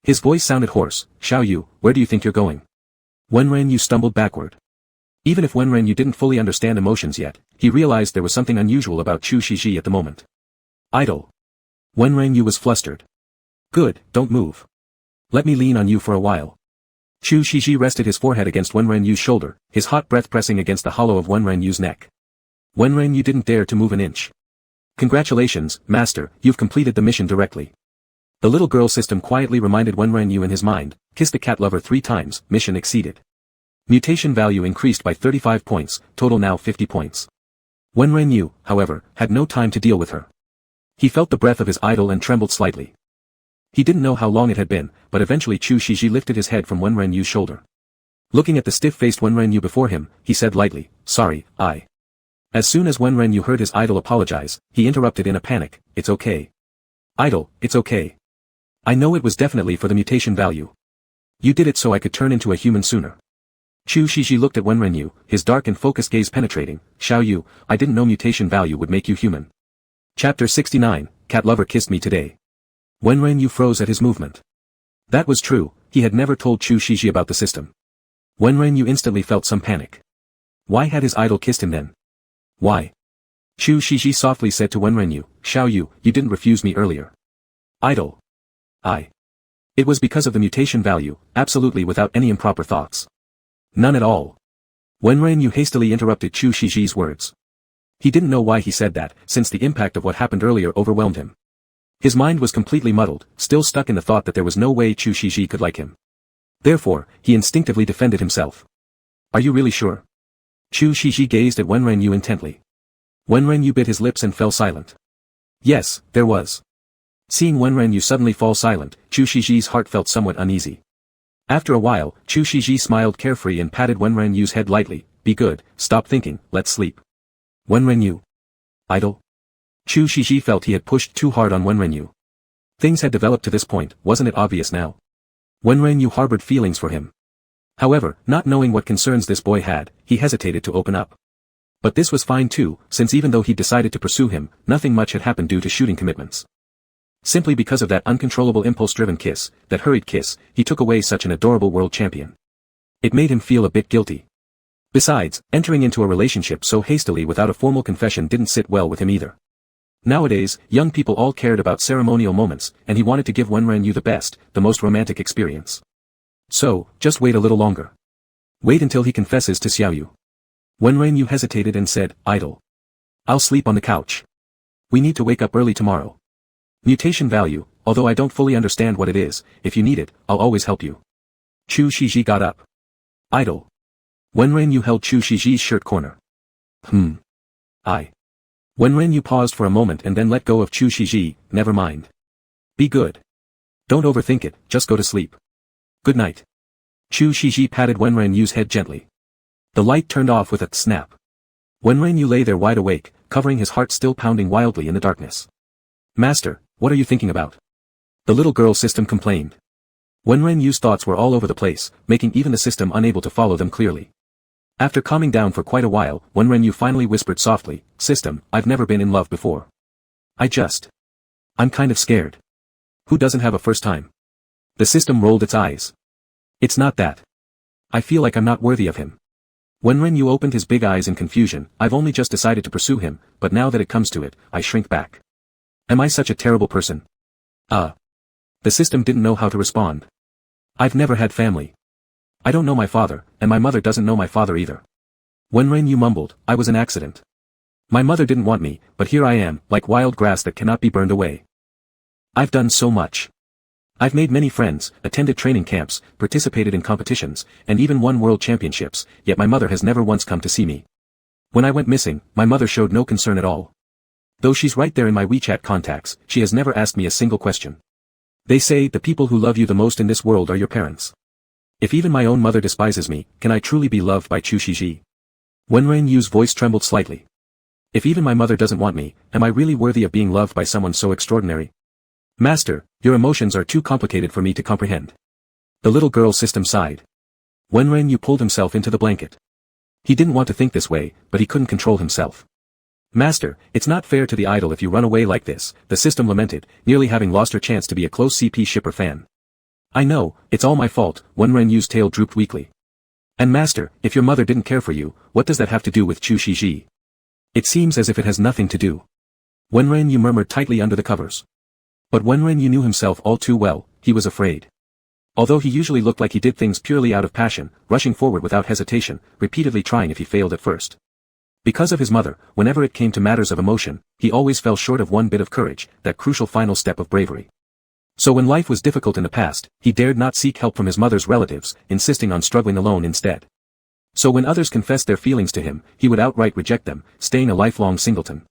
His voice sounded hoarse. "Xiaoyu, where do you think you're going?" Wenrenyu stumbled backward. Even if Wenrenyu didn't fully understand emotions yet, he realized there was something unusual about Chu Shiji at the moment. "Idol." Wenrenyu was flustered. "Good, don't move. Let me lean on you for a while." Chu Shiji rested his forehead against Wenrenyu's shoulder, his hot breath pressing against the hollow of Wenrenyu's neck. Wenrenyu didn't dare to move an inch. "Congratulations, Master, you've completed the mission directly." The little girl system quietly reminded Wenrenyu in his mind, "Kiss the cat lover 3 times, mission exceeded." Mutation value increased by 35 points, total now 50 points. Wenrenyu, however, had no time to deal with her. He felt the breath of his idol and trembled slightly. He didn't know how long it had been, but eventually Chu Shiji lifted his head from Wenrenyu's shoulder. Looking at the stiff-faced Wenrenyu before him, he said lightly, "Sorry, I." As soon as Wenrenyu heard his idol apologize, he interrupted in a panic, "It's okay. Idol, it's okay. I know it was definitely for the mutation value. You did it so I could turn into a human sooner." Chu Shiji looked at Wenrenyu, his dark and focused gaze penetrating, "Xiaoyu, I didn't know mutation value would make you human." Chapter 69, Cat Lover Kissed Me Today. Wenrenyu froze at his movement. That was true, he had never told Chu Shiji about the system. Wenrenyu instantly felt some panic. Why had his idol kissed him then? Why? Chu Shiji softly said to Wenrenyu, "Xiaoyu, you didn't refuse me earlier." Idol. It was because of the mutation value, absolutely without any improper thoughts. None at all. Wenrenyu hastily interrupted Chu Shiji's words. He didn't know why he said that, since the impact of what happened earlier overwhelmed him. His mind was completely muddled, still stuck in the thought that there was no way Chu Shiji could like him. Therefore, he instinctively defended himself. "Are you really sure?" Chu Shiji gazed at Wenrenyu intently. Wenrenyu bit his lips and fell silent. Yes, there was. Seeing Wenrenyu suddenly fall silent, Chu Shiji's heart felt somewhat uneasy. After a while, Chu Shiji smiled carefree and patted Wenrenyu's head lightly. "Be good, stop thinking, let's sleep." Wenrenyu. Idol. Chu Shiji felt he had pushed too hard on Wenrenyu. Things had developed to this point, wasn't it obvious now? Wenrenyu harbored feelings for him. However, not knowing what concerns this boy had, he hesitated to open up. But this was fine too, since even though he decided to pursue him, nothing much had happened due to shooting commitments. Simply because of that uncontrollable impulse-driven kiss, that hurried kiss, he took away such an adorable world champion. It made him feel a bit guilty. Besides, entering into a relationship so hastily without a formal confession didn't sit well with him either. Nowadays, young people all cared about ceremonial moments, and he wanted to give Wenrenyu the best, the most romantic experience. So, just wait a little longer. Wait until he confesses to Xiaoyu. Wenrenyu hesitated and said, "Idol. I'll sleep on the couch. We need to wake up early tomorrow. Mutation value, although I don't fully understand what it is, if you need it, I'll always help you." Chu Shiji got up. Idol. Wenrenyu held Chu Shiji's shirt corner. Wenrenyu paused for a moment and then let go of Chu Shiji. "Never mind. Be good. Don't overthink it, just go to sleep. Good night." Chu Shiji patted Wenrenyu's head gently. The light turned off with a snap. Wenrenyu lay there wide awake, covering his heart still pounding wildly in the darkness. "Master, what are you thinking about?" The little girl system complained. Wenrenyu's thoughts were all over the place, making even the system unable to follow them clearly. After calming down for quite a while, Wenrenyu finally whispered softly, "System, I've never been in love before. I'm kind of scared." Who doesn't have a first time? The system rolled its eyes. "It's not that. I feel like I'm not worthy of him." Wenrenyu opened his big eyes in confusion. "I've only just decided to pursue him, but now that it comes to it, I shrink back. Am I such a terrible person?" The system didn't know how to respond. "I've never had family. I don't know my father, and my mother doesn't know my father either." Wenrenyu mumbled, "I was an accident. My mother didn't want me, but here I am, like wild grass that cannot be burned away. I've done so much. I've made many friends, attended training camps, participated in competitions, and even won world championships, yet my mother has never once come to see me. When I went missing, my mother showed no concern at all. Though she's right there in my WeChat contacts, she has never asked me a single question. They say the people who love you the most in this world are your parents. If even my own mother despises me, can I truly be loved by Chu Shiji? Wenren Yu's voice trembled slightly. If even my mother doesn't want me, am I really worthy of being loved by someone so extraordinary? Master, your emotions are too complicated for me to comprehend. The little girl system sighed. Wenren Yu pulled himself into the blanket. He didn't want to think this way, but he couldn't control himself. Master, it's not fair to the idol if you run away like this, the system lamented, nearly having lost her chance to be a close CP shipper fan. I know, it's all my fault, Wenren Yu's tail drooped weakly. And master, if your mother didn't care for you, what does that have to do with Chu Shiji? It seems as if it has nothing to do. Wenren Yu murmured tightly under the covers. But Wenren Yu knew himself all too well, he was afraid. Although he usually looked like he did things purely out of passion, rushing forward without hesitation, repeatedly trying if he failed at first. Because of his mother, whenever it came to matters of emotion, he always fell short of one bit of courage, that crucial final step of bravery. So when life was difficult in the past, he dared not seek help from his mother's relatives, insisting on struggling alone instead. So when others confessed their feelings to him, he would outright reject them, staying a lifelong singleton.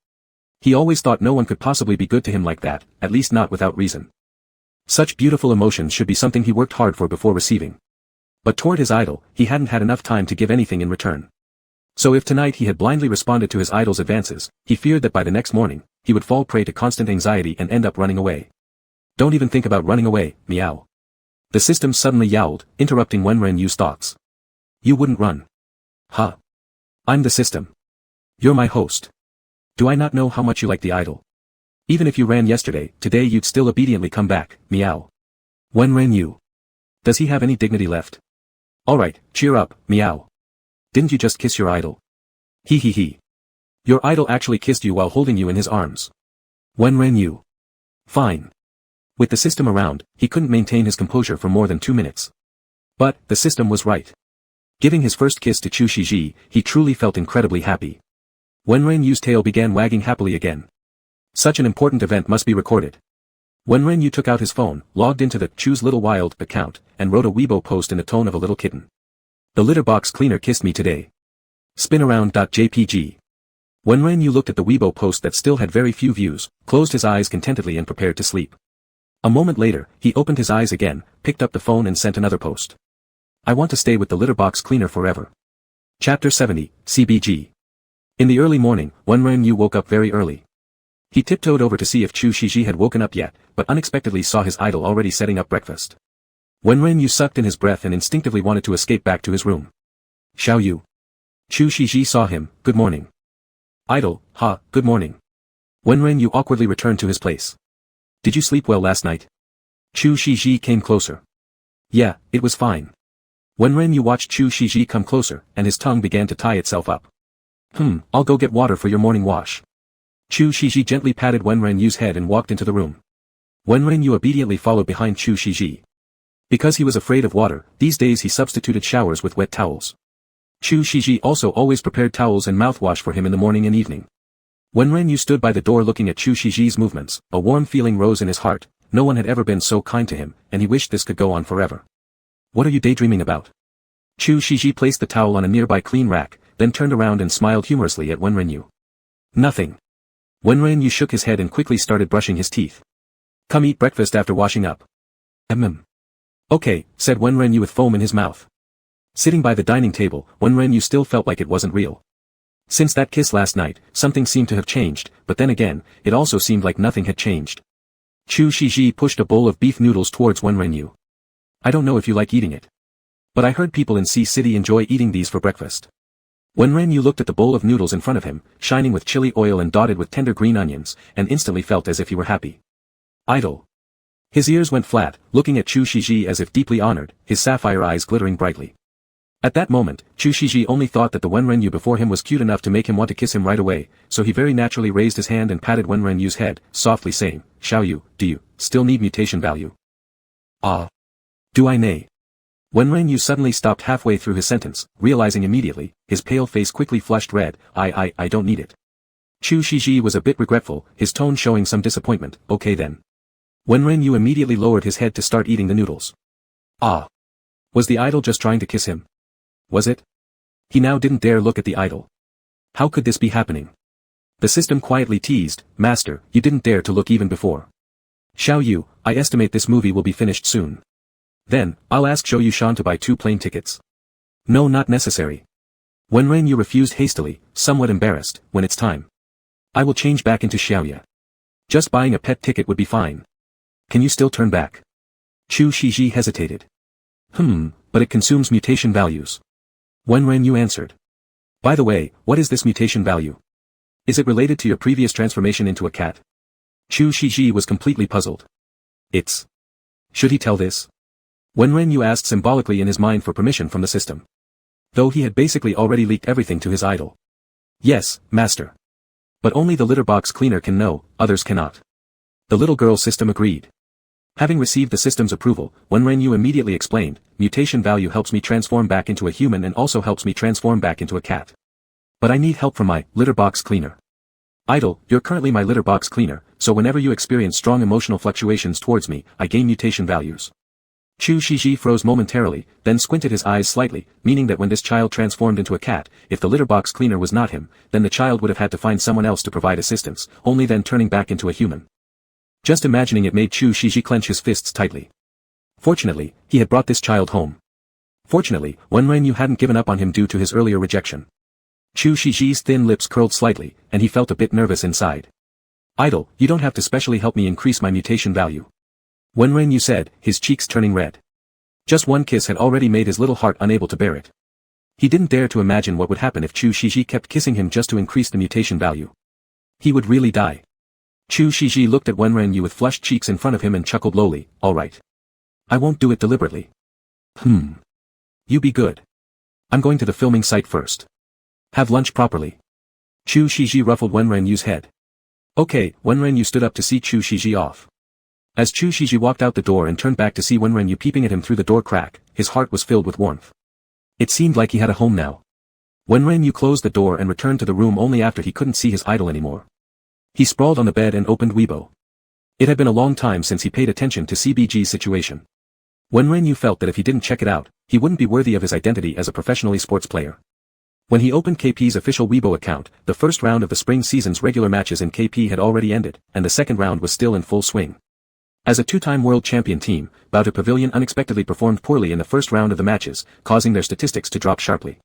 He always thought no one could possibly be good to him like that, at least not without reason. Such beautiful emotions should be something he worked hard for before receiving. But toward his idol, he hadn't had enough time to give anything in return. So if tonight he had blindly responded to his idol's advances, he feared that by the next morning, he would fall prey to constant anxiety and end up running away. Don't even think about running away, meow. The system suddenly yowled, interrupting Wenren Yu's thoughts. You wouldn't run. Huh. I'm the system. You're my host. Do I not know how much you like the idol? Even if you ran yesterday, today you'd still obediently come back, meow. Wenren Yu. Does he have any dignity left? Alright, cheer up, meow. Didn't you just kiss your idol? He. Your idol actually kissed you while holding you in his arms. Wenren Yu. Fine. With the system around, he couldn't maintain his composure for more than 2 minutes. But, the system was right. Giving his first kiss to Chu Shiji, he truly felt incredibly happy. Wenren Yu's tail began wagging happily again. Such an important event must be recorded. Wenren Yu took out his phone, logged into the Choose Little Wild account, and wrote a Weibo post in the tone of a little kitten. The litter box cleaner kissed me today. Spinaround.jpg. Wenren Yu looked at the Weibo post that still had very few views, closed his eyes contentedly and prepared to sleep. A moment later, he opened his eyes again, picked up the phone and sent another post. I want to stay with the litter box cleaner forever. Chapter 70, CBG. In the early morning, Wenren Yu woke up very early. He tiptoed over to see if Chu Shiji had woken up yet, but unexpectedly saw his idol already setting up breakfast. Wenren Yu sucked in his breath and instinctively wanted to escape back to his room. Xiao Yu. Chu Shiji saw him, good morning. Idol, good morning. Wenren Yu awkwardly returned to his place. Did you sleep well last night? Chu Shiji came closer. Yeah, it was fine. Wenren Yu watched Chu Shiji come closer, and his tongue began to tie itself up. I'll go get water for your morning wash. Chu Shiji gently patted Wenren Yu's head and walked into the room. Wenren Yu obediently followed behind Chu Shiji. Because he was afraid of water, these days he substituted showers with wet towels. Chu Shiji also always prepared towels and mouthwash for him in the morning and evening. Wenren Yu stood by the door looking at Chu Shiji's movements, a warm feeling rose in his heart. No one had ever been so kind to him, and he wished this could go on forever. What are you daydreaming about? Chu Shiji placed the towel on a nearby clean rack, then turned around and smiled humorously at Wenren Yu. Nothing. Wenren Yu shook his head and quickly started brushing his teeth. Come eat breakfast after washing up. Okay, said Wenren Yu with foam in his mouth. Sitting by the dining table, Wenren Yu still felt like it wasn't real. Since that kiss last night, something seemed to have changed, but then again, it also seemed like nothing had changed. Chu Shiji pushed a bowl of beef noodles towards Wenren Yu. I don't know if you like eating it. But I heard people in Sea City enjoy eating these for breakfast. Wenren Yu looked at the bowl of noodles in front of him, shining with chili oil and dotted with tender green onions, and instantly felt as if he were happy. Idol. His ears went flat, looking at Chu Shiji as if deeply honored, his sapphire eyes glittering brightly. At that moment, Chu Shiji only thought that the Wenren Yu before him was cute enough to make him want to kiss him right away, so he very naturally raised his hand and patted Wenren Yu's head, softly saying, Xiao Yu, do you still need mutation value? Do I nay? Wenren Yu suddenly stopped halfway through his sentence, realizing immediately, his pale face quickly flushed red, I don't need it. Chu Shiji was a bit regretful, his tone showing some disappointment, okay then. Wenren Yu immediately lowered his head to start eating the noodles. Was the idol just trying to kiss him? Was it? He now didn't dare look at the idol. How could this be happening? The system quietly teased, Master, you didn't dare to look even before. Xiao Yu, I estimate this movie will be finished soon. Then, I'll ask Zhou Yushan to buy 2 plane tickets. No, not necessary. Wenren Yu refused hastily, somewhat embarrassed, when it's time. I will change back into Xiaoya. Just buying a pet ticket would be fine. Can you still turn back? Chu Shiji hesitated. But it consumes mutation values. Wenren Yu answered. By the way, what is this mutation value? Is it related to your previous transformation into a cat? Chu Shiji was completely puzzled. It's... Should he tell this? Wenren Yu asked symbolically in his mind for permission from the system. Though he had basically already leaked everything to his idol. Yes, Master. But only the litter box cleaner can know, others cannot. The little girl system agreed. Having received the system's approval, Wenren Yu immediately explained, mutation value helps me transform back into a human and also helps me transform back into a cat. But I need help from my litter box cleaner. Idol, you're currently my litter box cleaner, so whenever you experience strong emotional fluctuations towards me, I gain mutation values. Chu Shiji froze momentarily, then squinted his eyes slightly, meaning that when this child transformed into a cat, if the litter box cleaner was not him, then the child would have had to find someone else to provide assistance, only then turning back into a human. Just imagining it made Chu Shiji clench his fists tightly. Fortunately, he had brought this child home. Fortunately, Wenren Yu hadn't given up on him due to his earlier rejection. Chu Shiji's thin lips curled slightly, and he felt a bit nervous inside. Idol, you don't have to specially help me increase my mutation value. Wenren Yu said, his cheeks turning red. Just one kiss had already made his little heart unable to bear it. He didn't dare to imagine what would happen if Chu Shiji kept kissing him just to increase the mutation value. He would really die. Chu Shiji looked at Wenren Yu with flushed cheeks in front of him and chuckled lowly, alright. I won't do it deliberately. You be good. I'm going to the filming site first. Have lunch properly. Chu Shiji ruffled Wenren Yu's head. Okay, Wenren Yu stood up to see Chu Shiji off. As Chu Shiji walked out the door and turned back to see Wenren Yu peeping at him through the door crack, his heart was filled with warmth. It seemed like he had a home now. Wenren Yu closed the door and returned to the room only after he couldn't see his idol anymore. He sprawled on the bed and opened Weibo. It had been a long time since he paid attention to CBG's situation. Wenren Yu felt that if he didn't check it out, he wouldn't be worthy of his identity as a professional esports player. When he opened KP's official Weibo account, the first round of the spring season's regular matches in KP had already ended, and the second round was still in full swing. As a 2-time world champion team, Bathe Pavilion unexpectedly performed poorly in the first round of the matches, causing their statistics to drop sharply.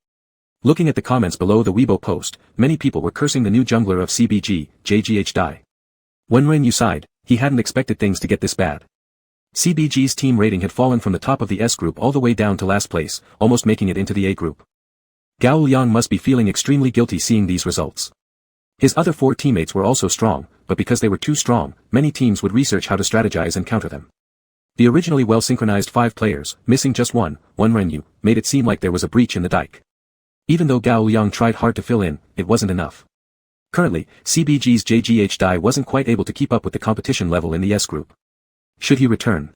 Looking at the comments below the Weibo post, many people were cursing the new jungler of CBG, JGH Dai. Wenren Yu sighed, he hadn't expected things to get this bad. CBG's team rating had fallen from the top of the S group all the way down to last place, almost making it into the A group. Gao Liang must be feeling extremely guilty seeing these results. His other 4 teammates were also strong, but because they were too strong, many teams would research how to strategize and counter them. The originally well-synchronized 5 players, missing just one, Wenren Yu, made it seem like there was a breach in the dike. Even though Gao Liang tried hard to fill in, it wasn't enough. Currently, CBG's JGH Dai wasn't quite able to keep up with the competition level in the S group. Should he return?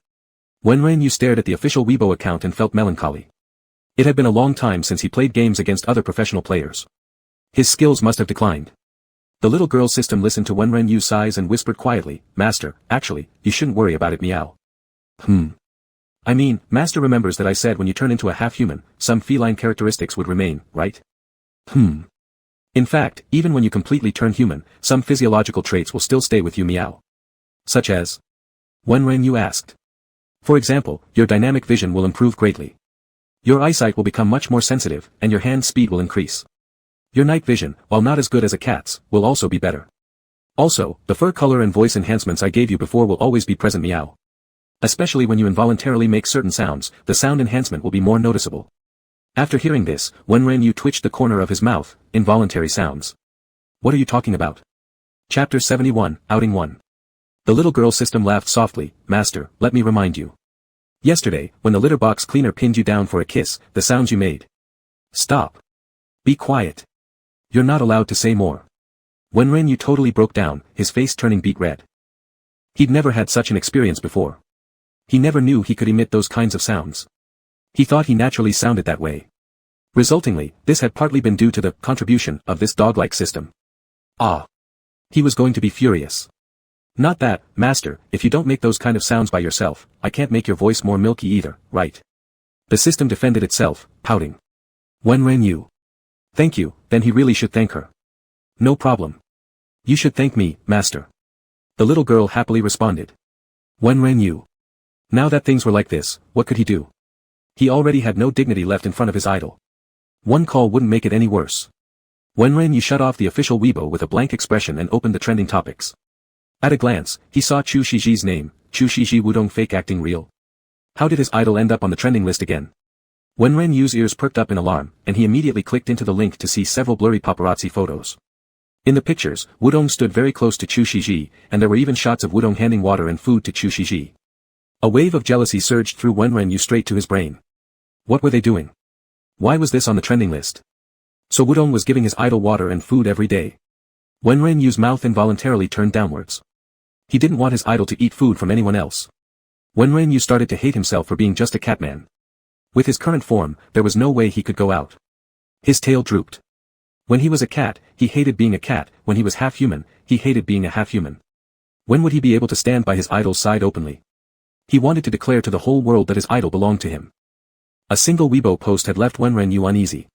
Wenren Yu stared at the official Weibo account and felt melancholy. It had been a long time since he played games against other professional players. His skills must have declined. The little girl system listened to Wenren Yu's sighs and whispered quietly, Master, actually, you shouldn't worry about it, meow. I mean, Master remembers that I said when you turn into a half-human, some feline characteristics would remain, right? In fact, even when you completely turn human, some physiological traits will still stay with you, meow. Such as? Wenren Yu asked. For example, your dynamic vision will improve greatly. Your eyesight will become much more sensitive, and your hand speed will increase. Your night vision, while not as good as a cat's, will also be better. Also, the fur color and voice enhancements I gave you before will always be present, meow. Especially when you involuntarily make certain sounds, the sound enhancement will be more noticeable. After hearing this, Wenren Yu twitched the corner of his mouth, involuntary sounds. What are you talking about? Chapter 71, Outing 1. The little girl system laughed softly, Master, let me remind you. Yesterday, when the litter box cleaner pinned you down for a kiss, the sounds you made. Stop. Be quiet. You're not allowed to say more. Wenren Yu totally broke down, his face turning beet red. He'd never had such an experience before. He never knew he could emit those kinds of sounds. He thought he naturally sounded that way. Resultingly, this had partly been due to the contribution of this dog-like system. He was going to be furious. Not that, Master, if you don't make those kind of sounds by yourself, I can't make your voice more milky either, right? The system defended itself, pouting. Wenren Yu. Thank you, then he really should thank her. No problem. You should thank me, master. The little girl happily responded. Wen Ren Yu. Now that things were like this, what could he do? He already had no dignity left in front of his idol. One call wouldn't make it any worse. Wen Ren Yu shut off the official Weibo with a blank expression and opened the trending topics. At a glance, he saw Chu Shiji's name, Chu Shiji Wudong fake acting real. How did his idol end up on the trending list again? Wen Ren Yu's ears perked up in alarm, and he immediately clicked into the link to see several blurry paparazzi photos. In the pictures, Wudong stood very close to Chu Shiji, and there were even shots of Wudong handing water and food to Chu Shiji. A wave of jealousy surged through Wen Ren Yu straight to his brain. What were they doing? Why was this on the trending list? So Wudong was giving his idol water and food every day. Wen Ren Yu's mouth involuntarily turned downwards. He didn't want his idol to eat food from anyone else. Wen Ren Yu started to hate himself for being just a catman. With his current form, there was no way he could go out. His tail drooped. When he was a cat, he hated being a cat. When he was half-human, he hated being a half-human. When would he be able to stand by his idol's side openly? He wanted to declare to the whole world that his idol belonged to him. A single Weibo post had left Wen Ren Yu uneasy.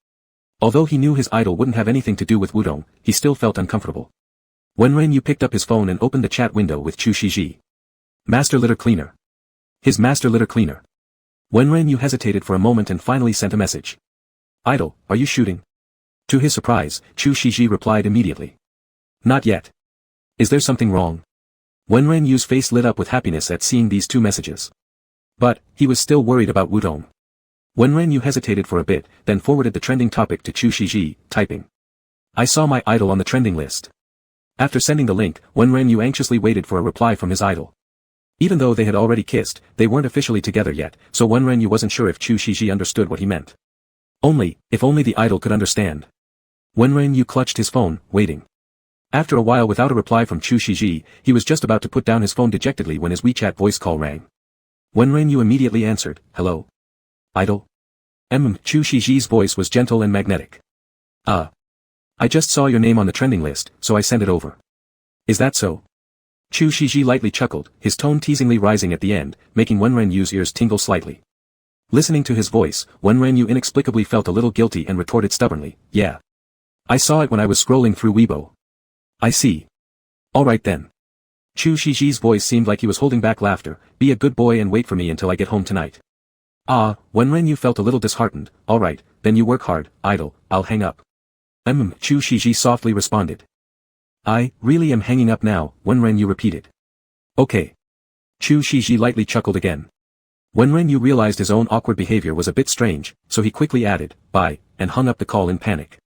Although he knew his idol wouldn't have anything to do with Wudong, he still felt uncomfortable. Wen Ren Yu picked up his phone and opened the chat window with Chu Shiji. Master litter cleaner. His master litter cleaner. Wen Ren Yu hesitated for a moment and finally sent a message. Idol, are you shooting? To his surprise, Chu Shiji replied immediately. Not yet. Is there something wrong? Wen Ren Yu's face lit up with happiness at seeing these two messages. But, he was still worried about Wudong. Wen Ren Yu hesitated for a bit, then forwarded the trending topic to Chu Shiji, typing. I saw my idol on the trending list. After sending the link, Wen Ren Yu anxiously waited for a reply from his idol. Even though they had already kissed, they weren't officially together yet, so Wen Ren Yu wasn't sure if Chu Shiji understood what he meant. If only the idol could understand. Wen Ren Yu clutched his phone, waiting. After a while without a reply from Chu Shiji, he was just about to put down his phone dejectedly when his WeChat voice call rang. Wen Ren Yu immediately answered, hello? Idol? Chu Shiji's voice was gentle and magnetic. I just saw your name on the trending list, so I sent it over. Is that so? Chu Shiji lightly chuckled, his tone teasingly rising at the end, making Wen Ren Yu's ears tingle slightly. Listening to his voice, Wen Ren Yu inexplicably felt a little guilty and retorted stubbornly, yeah. I saw it when I was scrolling through Weibo. I see. Alright then. Chu Shiji's voice seemed like he was holding back laughter, be a good boy and wait for me until I get home tonight. Wen Ren Yu felt a little disheartened, alright, then you work hard, idol, I'll hang up. Chu Shiji softly responded. I really am hanging up now, Wen Ren Yu repeated. Okay. Chu Shiji lightly chuckled again. Wen Ren Yu realized his own awkward behavior was a bit strange, so he quickly added, bye, and hung up the call in panic.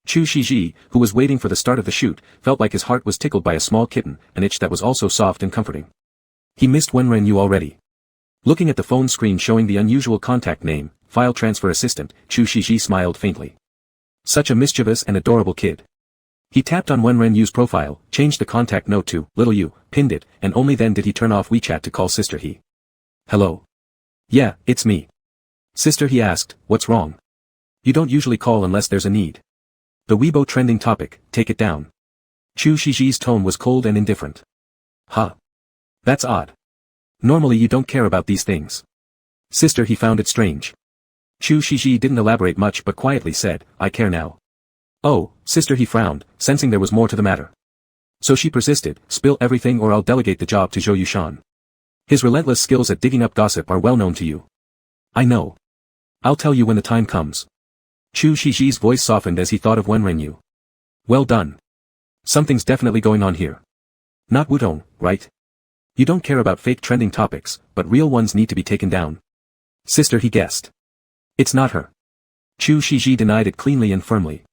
Chu Shiji, who was waiting for the start of the shoot, felt like his heart was tickled by a small kitten, an itch that was also soft and comforting. He missed Wen Ren Yu already. Looking at the phone screen showing the unusual contact name, File Transfer Assistant, Chu Shiji smiled faintly. Such a mischievous and adorable kid. He tapped on Wen Ren Yu's profile, changed the contact note to Little Yu, pinned it, and only then did he turn off WeChat to call Sister He. Hello. Yeah, it's me. Sister He asked, what's wrong? You don't usually call unless there's a need. The Weibo trending topic, take it down. Chu Shiji's tone was cold and indifferent. Huh. That's odd. Normally you don't care about these things. Sister He found it strange. Chu Shiji didn't elaborate much but quietly said, I care now. Oh, Sister He frowned, sensing there was more to the matter. So she persisted, spill everything or I'll delegate the job to Zhou Yushan. His relentless skills at digging up gossip are well known to you. I know. I'll tell you when the time comes. Chu Shiji's voice softened as he thought of Wen Ren Yu. Well done. Something's definitely going on here. Not Wudong, right? You don't care about fake trending topics, but real ones need to be taken down. Sister He guessed. It's not her. Chu Shiji denied it cleanly and firmly.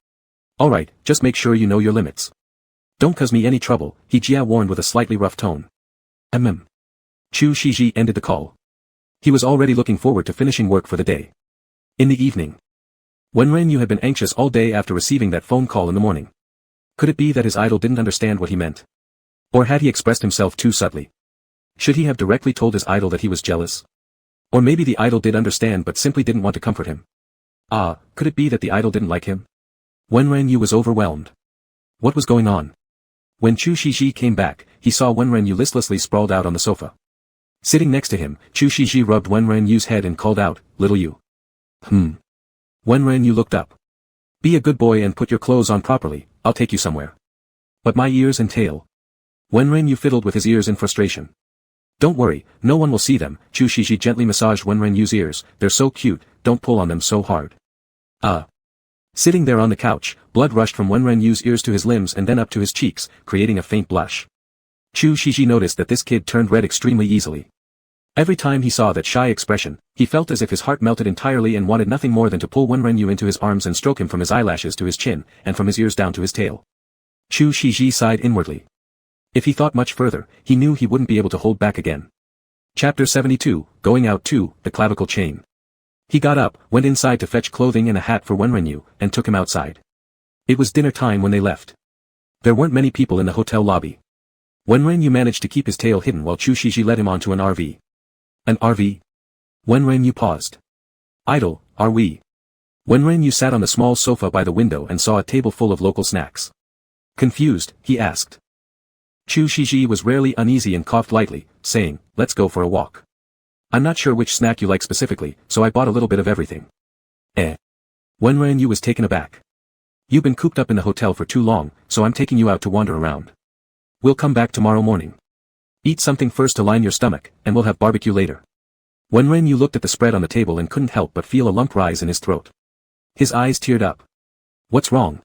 Alright, just make sure you know your limits. Don't cause me any trouble, He Jia warned with a slightly rough tone. Chu Shiji ended the call. He was already looking forward to finishing work for the day. In the evening. Wen Ren Yu had been anxious all day after receiving that phone call in the morning. Could it be that his idol didn't understand what he meant? Or had he expressed himself too subtly? Should he have directly told his idol that he was jealous? Or maybe the idol did understand but simply didn't want to comfort him. Could it be that the idol didn't like him? Wen Ren Yu was overwhelmed. What was going on? When Chu Shiji came back, he saw Wen Ren Yu listlessly sprawled out on the sofa. Sitting next to him, Chu Shiji rubbed Wen Ren Yu's head and called out, Little Yu. Wen Ren Yu looked up. Be a good boy and put your clothes on properly, I'll take you somewhere. But my ears and tail. Wenren Yu fiddled with his ears in frustration. Don't worry, no one will see them. Chu Shiji gently massaged Wenren Yu's ears. They're so cute, don't pull on them so hard. Sitting there on the couch, blood rushed from Wenren Yu's ears to his limbs and then up to his cheeks, creating a faint blush. Chu Shiji noticed that this kid turned red extremely easily. Every time he saw that shy expression, he felt as if his heart melted entirely and wanted nothing more than to pull Wenren Yu into his arms and stroke him from his eyelashes to his chin, and from his ears down to his tail. Chu Shiji sighed inwardly. If he thought much further, he knew he wouldn't be able to hold back again. Chapter 72, Going Out 2, The Clavicle Chain. He got up, went inside to fetch clothing and a hat for Wenren Yu, and took him outside. It was dinner time when they left. There weren't many people in the hotel lobby. Wenren Yu managed to keep his tail hidden while Chu Shiji led him onto an RV. An RV? Wenren Yu paused. Idle, are we? Wenren Yu sat on the small sofa by the window and saw a table full of local snacks. Confused, he asked. Chu Shiji was rarely uneasy and coughed lightly, saying, let's go for a walk. I'm not sure which snack you like specifically, so I bought a little bit of everything. Wenren Yu was taken aback. You've been cooped up in the hotel for too long, so I'm taking you out to wander around. We'll come back tomorrow morning. Eat something first to line your stomach, and we'll have barbecue later. Wenren Yu looked at the spread on the table and couldn't help but feel a lump rise in his throat. His eyes teared up. What's wrong?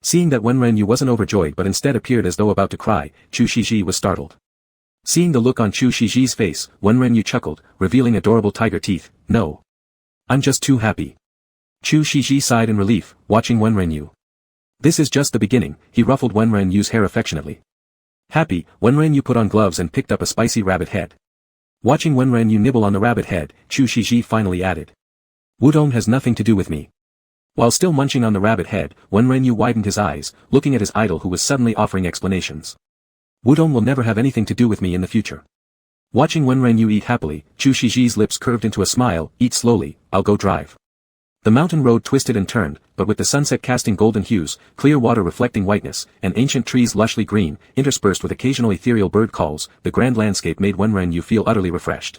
Seeing that Wenren Yu wasn't overjoyed but instead appeared as though about to cry, Chu Shiji was startled. Seeing the look on Chu Shiji's face, Wenren Yu chuckled, revealing adorable tiger teeth. No. I'm just too happy. Chu Shiji sighed in relief, watching Wenren Yu. This is just the beginning, he ruffled Wenren Yu's hair affectionately. Happy, Wenren Yu put on gloves and picked up a spicy rabbit head. Watching Wenren Yu nibble on the rabbit head, Chu Shiji finally added. Wudong has nothing to do with me. While still munching on the rabbit head, Wenren Yu widened his eyes, looking at his idol who was suddenly offering explanations. Wudong will never have anything to do with me in the future. Watching Wenren Yu eat happily, Chu Shiji's lips curved into a smile. Eat slowly, I'll go drive. The mountain road twisted and turned, but with the sunset casting golden hues, clear water reflecting whiteness, and ancient trees lushly green, interspersed with occasional ethereal bird calls, the grand landscape made Wenren Yu feel utterly refreshed.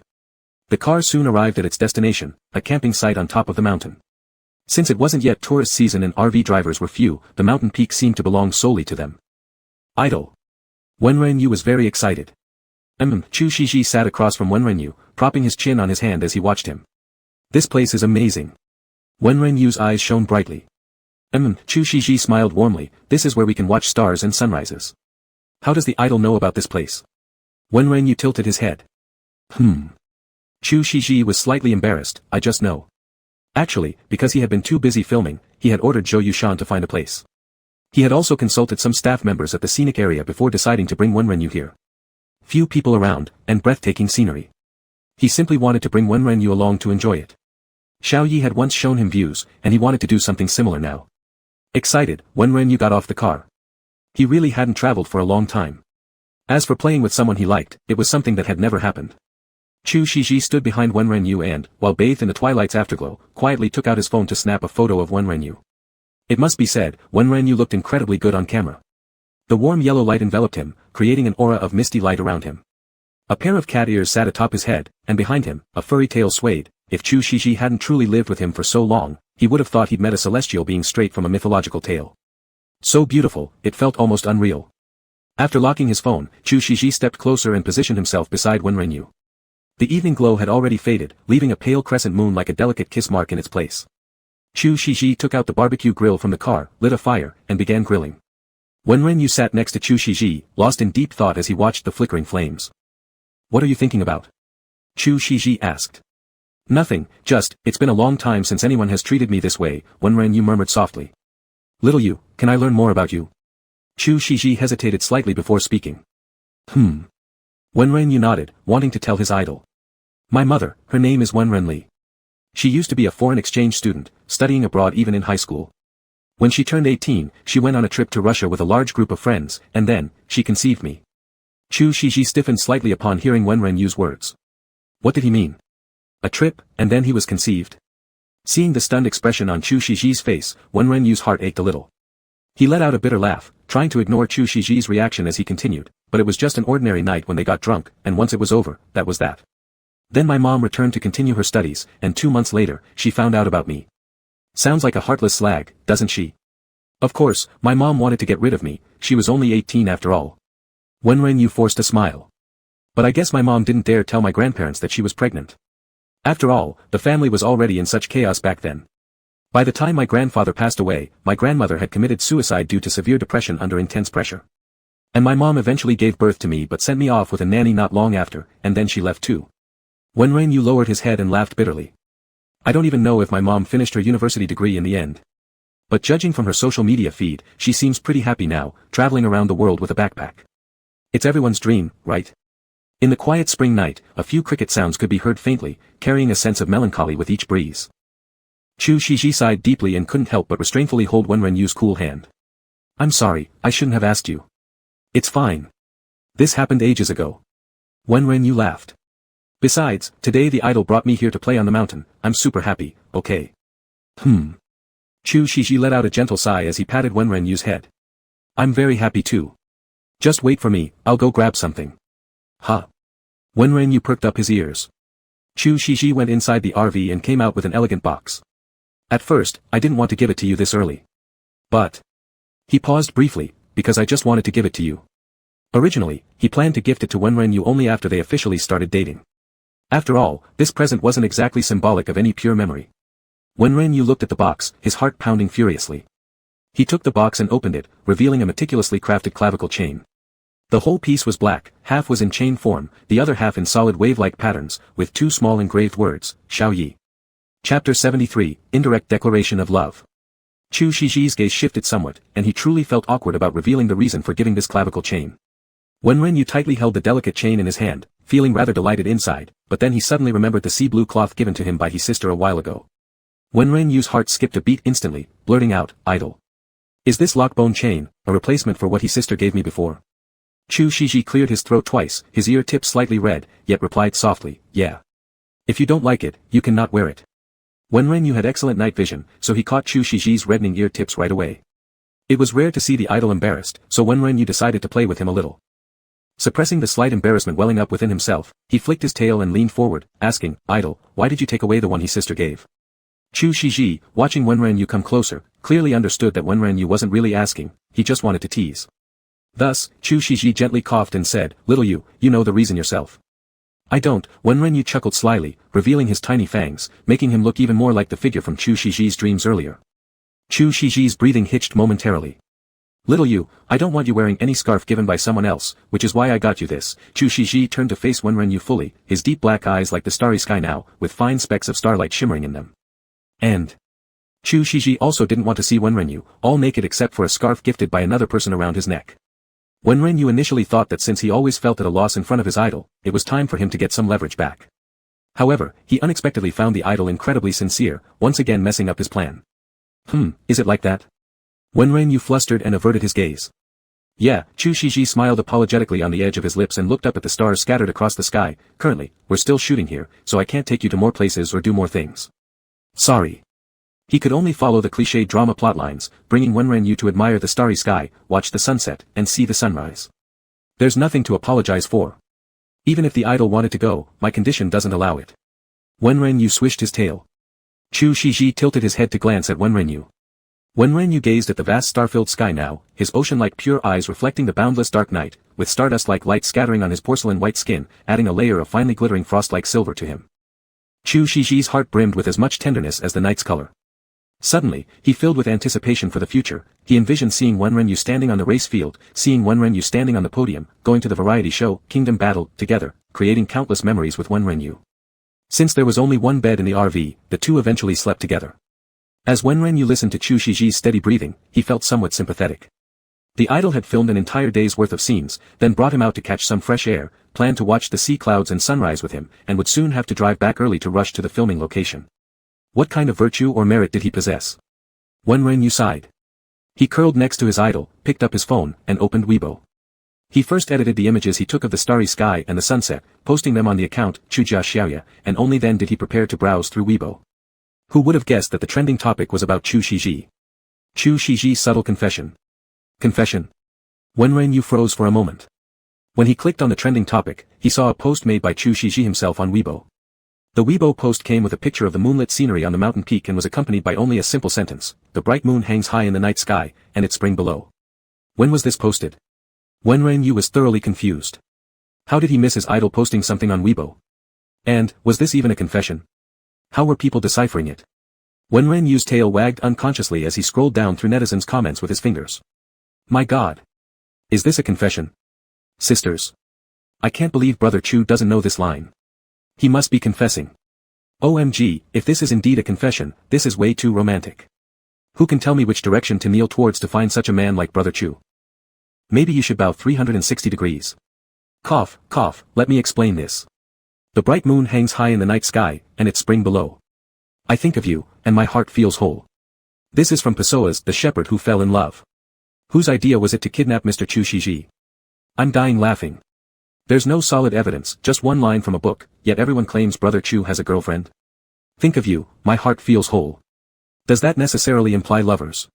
The car soon arrived at its destination, a camping site on top of the mountain. Since it wasn't yet tourist season and RV drivers were few, the mountain peak seemed to belong solely to them. Idle. Wenren Yu was very excited. Chu Shiji sat across from Wenren Yu, propping his chin on his hand as he watched him. This place is amazing. Wenren Yu's eyes shone brightly. Chu Shiji smiled warmly. This is where we can watch stars and sunrises. How does the idol know about this place? Wenren Yu tilted his head. Chu Shiji was slightly embarrassed. I just know. Actually, because he had been too busy filming, he had ordered Zhou Yushan to find a place. He had also consulted some staff members at the scenic area before deciding to bring Wenren Yu here. Few people around, and breathtaking scenery. He simply wanted to bring Wenren Yu along to enjoy it. Xiao Yi had once shown him views, and he wanted to do something similar now. Excited, Wenren Yu got off the car. He really hadn't traveled for a long time. As for playing with someone he liked, it was something that had never happened. Chu Shiji stood behind Wenren Yu and, while bathed in the twilight's afterglow, quietly took out his phone to snap a photo of Wenren Yu. It must be said, Wenren Yu looked incredibly good on camera. The warm yellow light enveloped him, creating an aura of misty light around him. A pair of cat ears sat atop his head, and behind him, a furry tail swayed. If Chu Shiji hadn't truly lived with him for so long, he would have thought he'd met a celestial being straight from a mythological tale. So beautiful, it felt almost unreal. After locking his phone, Chu Shiji stepped closer and positioned himself beside Wenren Yu. The evening glow had already faded, leaving a pale crescent moon like a delicate kiss mark in its place. Chu Shiji took out the barbecue grill from the car, lit a fire, and began grilling. Wenren Yu sat next to Chu Shiji, lost in deep thought as he watched the flickering flames. What are you thinking about? Chu Shiji asked. Nothing, just, it's been a long time since anyone has treated me this way, Wenren Yu murmured softly. Little Yu, can I learn more about you? Chu Shiji hesitated slightly before speaking. Wenren Yu nodded, wanting to tell his idol. My mother, her name is Wenren Li. She used to be a foreign exchange student, studying abroad even in high school. When she turned 18, she went on a trip to Russia with a large group of friends, and then, she conceived me. Chu Shiji stiffened slightly upon hearing Wenren Yu's words. What did he mean? A trip, and then he was conceived? Seeing the stunned expression on Chu Shiji's face, Wenren Yu's heart ached a little. He let out a bitter laugh, trying to ignore Chu Shiji's reaction as he continued, but it was just an ordinary night when they got drunk, and once it was over, that was that. Then my mom returned to continue her studies, and 2 months later, she found out about me. Sounds like a heartless slag, doesn't she? Of course, my mom wanted to get rid of me, she was only 18 after all. Wenren Yu forced a smile. But I guess my mom didn't dare tell my grandparents that she was pregnant. After all, the family was already in such chaos back then. By the time my grandfather passed away, my grandmother had committed suicide due to severe depression under intense pressure. And my mom eventually gave birth to me but sent me off with a nanny not long after, and then she left too. Wenren Yu lowered his head and laughed bitterly. I don't even know if my mom finished her university degree in the end. But judging from her social media feed, she seems pretty happy now, traveling around the world with a backpack. It's everyone's dream, right? In the quiet spring night, a few cricket sounds could be heard faintly, carrying a sense of melancholy with each breeze. Chu Shiji sighed deeply and couldn't help but restrainfully hold Wenren Yu's cool hand. I'm sorry, I shouldn't have asked you. It's fine. This happened ages ago. Wenren Yu laughed. Besides, today the idol brought me here to play on the mountain, I'm super happy, okay? Chu Shiji let out a gentle sigh as he patted Wenren Yu's head. I'm very happy too. Just wait for me, I'll go grab something. Huh. Wenren Yu perked up his ears. Chu Shiji went inside the RV and came out with an elegant box. At first, I didn't want to give it to you this early. But. He paused briefly, because I just wanted to give it to you. Originally, he planned to gift it to Wenren Yu only after they officially started dating. After all, this present wasn't exactly symbolic of any pure memory. Wenren Yu looked at the box, his heart pounding furiously. He took the box and opened it, revealing a meticulously crafted clavicle chain. The whole piece was black, half was in chain form, the other half in solid wave-like patterns, with two small engraved words, Xiao Yi. Chapter 73, Indirect Declaration of Love. Chu Shiji's gaze shifted somewhat, and he truly felt awkward about revealing the reason for giving this clavicle chain. Wenren Yu tightly held the delicate chain in his hand, feeling rather delighted inside, but then he suddenly remembered the sea blue cloth given to him by his sister a while ago. Wenren Yu's heart skipped a beat instantly, blurting out, idol. Is this lockbone chain, a replacement for what his sister gave me before? Chu Shiji cleared his throat twice, his ear tipped slightly red, yet replied softly, yeah. If you don't like it, you cannot wear it. Wenren Yu had excellent night vision, so he caught Chu Shiji's reddening ear tips right away. It was rare to see the idol embarrassed, so Wenren Yu decided to play with him a little. Suppressing the slight embarrassment welling up within himself, he flicked his tail and leaned forward, asking, idol, why did you take away the one his sister gave? Chu Shiji, watching Wenren Yu come closer, clearly understood that Wenren Yu wasn't really asking, he just wanted to tease. Thus, Chu Shiji gently coughed and said, little you know the reason yourself. I don't, Wenren Yu chuckled slyly, revealing his tiny fangs, making him look even more like the figure from Chu Shiji's dreams earlier. Chu Shiji's breathing hitched momentarily. Little you, I don't want you wearing any scarf given by someone else, which is why I got you this. Chu Shiji turned to face Wenren Yu fully, his deep black eyes like the starry sky now, with fine specks of starlight shimmering in them. And Chu Shiji also didn't want to see Wenren Yu, all naked except for a scarf gifted by another person around his neck. Wenren Yu initially thought that since he always felt at a loss in front of his idol, it was time for him to get some leverage back. However, he unexpectedly found the idol incredibly sincere, once again messing up his plan. Is it like that? Wenren Yu flustered and averted his gaze. Yeah, Chu Shiji smiled apologetically on the edge of his lips and looked up at the stars scattered across the sky. Currently, we're still shooting here, so I can't take you to more places or do more things. Sorry. He could only follow the cliché drama plotlines, bringing Wenren Yu to admire the starry sky, watch the sunset, and see the sunrise. There's nothing to apologize for. Even if the idol wanted to go, my condition doesn't allow it. Wenren Yu swished his tail. Chu Shiji tilted his head to glance at Wenren Yu. Wenren Yu gazed at the vast star-filled sky now, his ocean-like pure eyes reflecting the boundless dark night, with stardust-like light scattering on his porcelain-white skin, adding a layer of finely glittering frost-like silver to him. Chu Shiji's heart brimmed with as much tenderness as the night's color. Suddenly, he filled with anticipation for the future. He envisioned seeing Wenren Yu standing on the race field, seeing Wenren Yu standing on the podium, going to the variety show, Kingdom Battle, together, creating countless memories with Wenren Yu. Since there was only one bed in the RV, the two eventually slept together. As Wenren Yu listened to Chu Shiji's steady breathing, he felt somewhat sympathetic. The idol had filmed an entire day's worth of scenes, then brought him out to catch some fresh air, planned to watch the sea clouds and sunrise with him, and would soon have to drive back early to rush to the filming location. What kind of virtue or merit did he possess? Wenren Yu sighed. He curled next to his idol, picked up his phone, and opened Weibo. He first edited the images he took of the starry sky and the sunset, posting them on the account, Chujia Xiaoya, and only then did he prepare to browse through Weibo. Who would have guessed that the trending topic was about Chu Shiji? Chu Shiji's subtle confession. Confession? Wenren Yu froze for a moment. When he clicked on the trending topic, he saw a post made by Chu Shiji himself on Weibo. The Weibo post came with a picture of the moonlit scenery on the mountain peak and was accompanied by only a simple sentence: "The bright moon hangs high in the night sky, and it's spring below." When was this posted? Wenren Yu was thoroughly confused. How did he miss his idol posting something on Weibo? And, was this even a confession? How were people deciphering it? Wenren Yu's tail wagged unconsciously as he scrolled down through netizens' comments with his fingers. My god. Is this a confession? Sisters. I can't believe Brother Chu doesn't know this line. He must be confessing. OMG, if this is indeed a confession, this is way too romantic. Who can tell me which direction to kneel towards to find such a man like Brother Chu? Maybe you should bow 360 degrees. Cough, cough, let me explain this. The bright moon hangs high in the night sky, and it's spring below. I think of you, and my heart feels whole. This is from Pessoa's The Shepherd Who Fell in Love. Whose idea was it to kidnap Mr. Chu Shiji? I'm dying laughing. There's no solid evidence, just one line from a book, yet everyone claims Brother Chu has a girlfriend. Think of you, my heart feels whole. Does that necessarily imply lovers?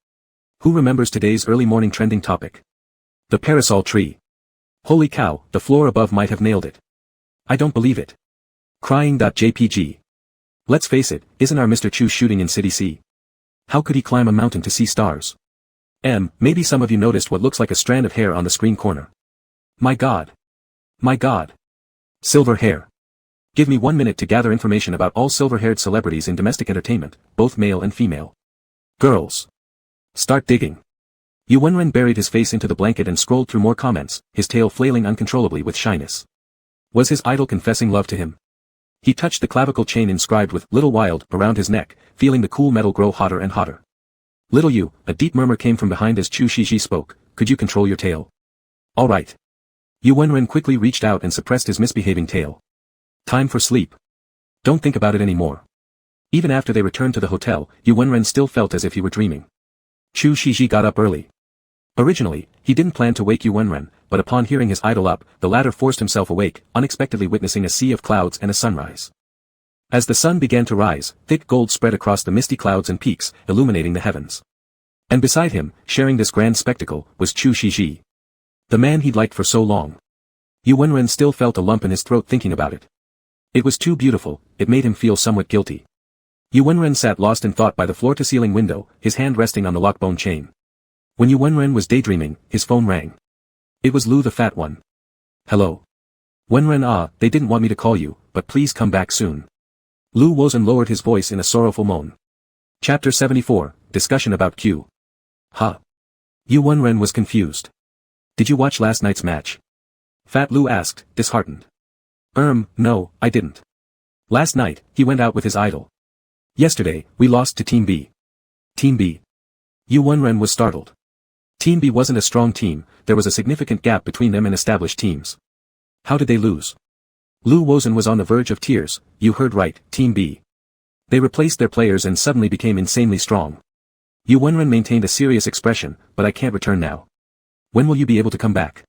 Who remembers today's early morning trending topic? The parasol tree. Holy cow, the floor above might have nailed it. I don't believe it. Crying.jpg. Let's face it, isn't our Mr. Chu shooting in City C? How could he climb a mountain to see stars? Maybe some of you noticed what looks like a strand of hair on the screen corner. My god. My god. Silver hair. Give me 1 minute to gather information about all silver-haired celebrities in domestic entertainment, both male and female. Girls. Start digging. Yu Wenren buried his face into the blanket and scrolled through more comments, his tail flailing uncontrollably with shyness. Was his idol confessing love to him? He touched the clavicle chain inscribed with "Little Wild" around his neck, feeling the cool metal grow hotter and hotter. Little Yu, a deep murmur came from behind as Chu Shiji spoke. Could you control your tail? All right. Yu Wenren quickly reached out and suppressed his misbehaving tail. Time for sleep. Don't think about it anymore. Even after they returned to the hotel, Yu Wenren still felt as if he were dreaming. Chu Shiji got up early. Originally, he didn't plan to wake Yu Wenren, but upon hearing his idol up, the latter forced himself awake, unexpectedly witnessing a sea of clouds and a sunrise. As the sun began to rise, thick gold spread across the misty clouds and peaks, illuminating the heavens. And beside him, sharing this grand spectacle, was Chu Shiji. The man he'd liked for so long. Yu Wenren still felt a lump in his throat thinking about it. It was too beautiful, it made him feel somewhat guilty. Yu Wenren sat lost in thought by the floor-to-ceiling window, his hand resting on the lockbone chain. When Yu Wenren was daydreaming, his phone rang. It was Lu the fat one. Hello. Wenren, they didn't want me to call you, but please come back soon. Lu Wozen lowered his voice in a sorrowful moan. Chapter 74, Discussion about Q. Huh. Yu Wenren was confused. Did you watch last night's match? Fat Lu asked, disheartened. No, I didn't. Last night, he went out with his idol. Yesterday, we lost to Team B. Team B. Yu Wenren was startled. Team B wasn't a strong team, there was a significant gap between them and established teams. How did they lose? Lu Wozen was on the verge of tears. You heard right, Team B. They replaced their players and suddenly became insanely strong. Yu Wenren maintained a serious expression, but I can't return now. When will you be able to come back?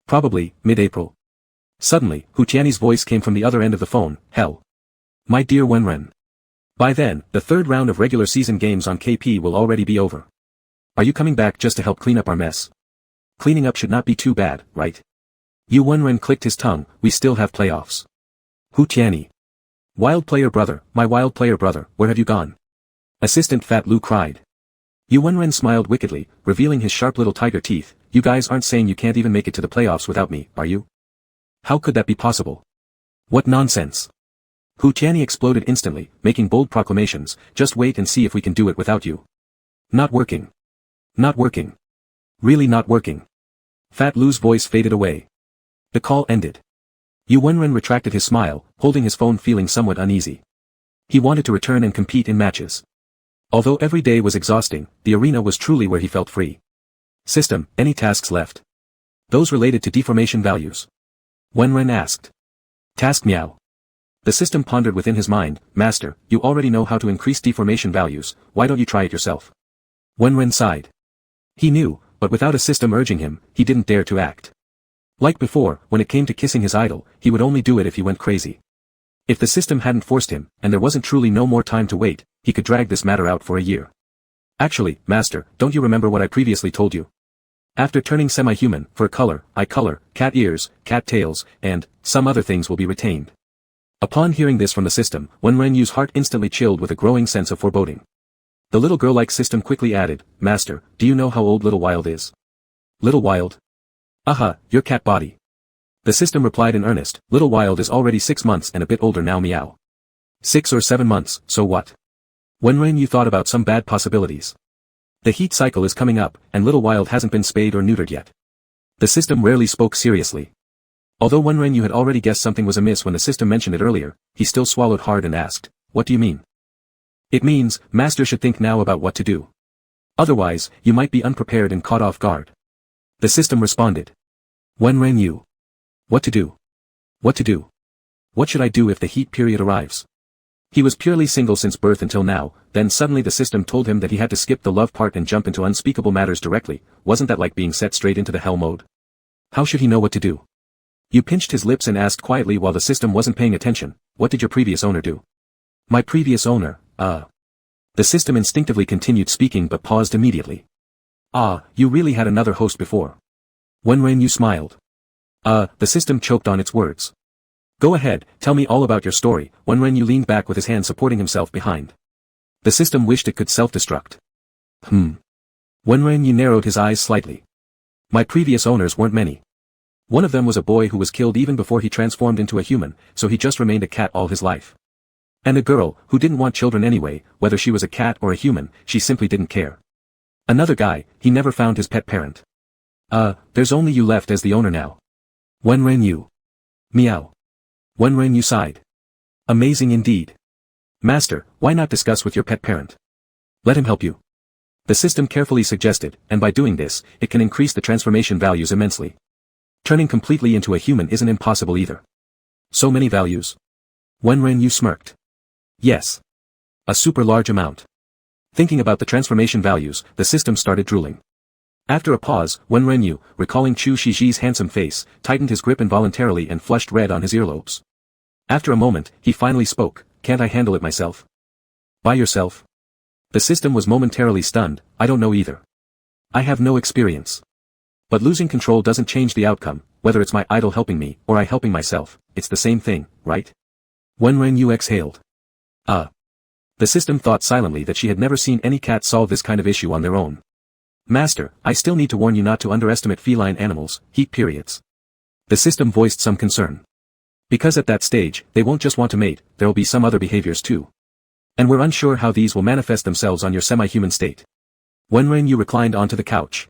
Probably, mid-April. Suddenly, Hu Tianyi's voice came from the other end of the phone. Hell. My dear Wenren. By then, the third round of regular season games on KP will already be over. Are you coming back just to help clean up our mess? Cleaning up should not be too bad, right? Yu Wenren clicked his tongue. We still have playoffs. Hu Tianyi. Wild player brother, my wild player brother, where have you gone? Assistant Fat Lu cried. Yu Wenren smiled wickedly, revealing his sharp little tiger teeth. You guys aren't saying you can't even make it to the playoffs without me, are you? How could that be possible? What nonsense. Hu Tianyi exploded instantly, making bold proclamations. Just wait and see if we can do it without you. Not working. Not working. Really not working. Fat Lu's voice faded away. The call ended. Yu Wenren retracted his smile, holding his phone feeling somewhat uneasy. He wanted to return and compete in matches. Although every day was exhausting, the arena was truly where he felt free. System, any tasks left? Those related to deformation values. Wenren asked. Task meow. The system pondered within his mind, Master, you already know how to increase deformation values, why don't you try it yourself? Wenren sighed. He knew, but without a system urging him, he didn't dare to act. Like before, when it came to kissing his idol, he would only do it if he went crazy. If the system hadn't forced him, and there wasn't truly no more time to wait, he could drag this matter out for a year. Actually, Master, don't you remember what I previously told you? After turning semi-human, fur color, eye color, cat ears, cat tails, and some other things will be retained. Upon hearing this from the system, Wenrenyu's heart instantly chilled with a growing sense of foreboding. The little girl-like system quickly added, "Master, do you know how old Little Wild is?" "Little Wild? Aha, your cat body." The system replied in earnest, "Little Wild is already 6 months and a bit older now, meow." 6 or 7 months, so what? Wenrenyu thought about some bad possibilities. The heat cycle is coming up, and Little Wild hasn't been spayed or neutered yet. The system rarely spoke seriously. Although Wenrenyu had already guessed something was amiss when the system mentioned it earlier, he still swallowed hard and asked, "What do you mean?" "It means, Master should think now about what to do. Otherwise, you might be unprepared and caught off guard." The system responded. Wenrenyu. What to do? What to do? What should I do if the heat period arrives? He was purely single since birth until now, then suddenly the system told him that he had to skip the love part and jump into unspeakable matters directly. Wasn't that like being set straight into the hell mode? How should he know what to do? You pinched his lips and asked quietly while the system wasn't paying attention, "What did your previous owner do?" "My previous owner, The system instinctively continued speaking but paused immediately. "Ah, you really had another host before." Wenrenyu smiled. The system choked on its words. "Go ahead, tell me all about your story." Wenrenyu leaned back with his hand supporting himself behind. The system wished it could self-destruct. Wenrenyu narrowed his eyes slightly. "My previous owners weren't many. One of them was a boy who was killed even before he transformed into a human, so he just remained a cat all his life. And a girl, who didn't want children anyway, whether she was a cat or a human, she simply didn't care. Another guy, he never found his pet parent. There's only you left as the owner now." Wenrenyu. Meow. Wenrenyu sighed. "Amazing indeed. Master, why not discuss with your pet parent? Let him help you." The system carefully suggested, and by doing this, it can increase the transformation values immensely. Turning completely into a human isn't impossible either. So many values? Wenrenyu smirked. Yes. A super large amount. Thinking about the transformation values, the system started drooling. After a pause, Wenrenyu, recalling Chu Shiji's handsome face, tightened his grip involuntarily and flushed red on his earlobes. After a moment, he finally spoke, "Can't I handle it myself?" "By yourself?" The system was momentarily stunned. "I don't know either. I have no experience. But losing control doesn't change the outcome, whether it's my idol helping me, or I helping myself, it's the same thing, right?" Wenrenyu exhaled. The system thought silently that she had never seen any cat solve this kind of issue on their own. "Master, I still need to warn you not to underestimate feline animals, heat periods." The system voiced some concern. "Because at that stage, they won't just want to mate, there'll be some other behaviors too. And we're unsure how these will manifest themselves on your semi-human state." Wenrenyu reclined onto the couch.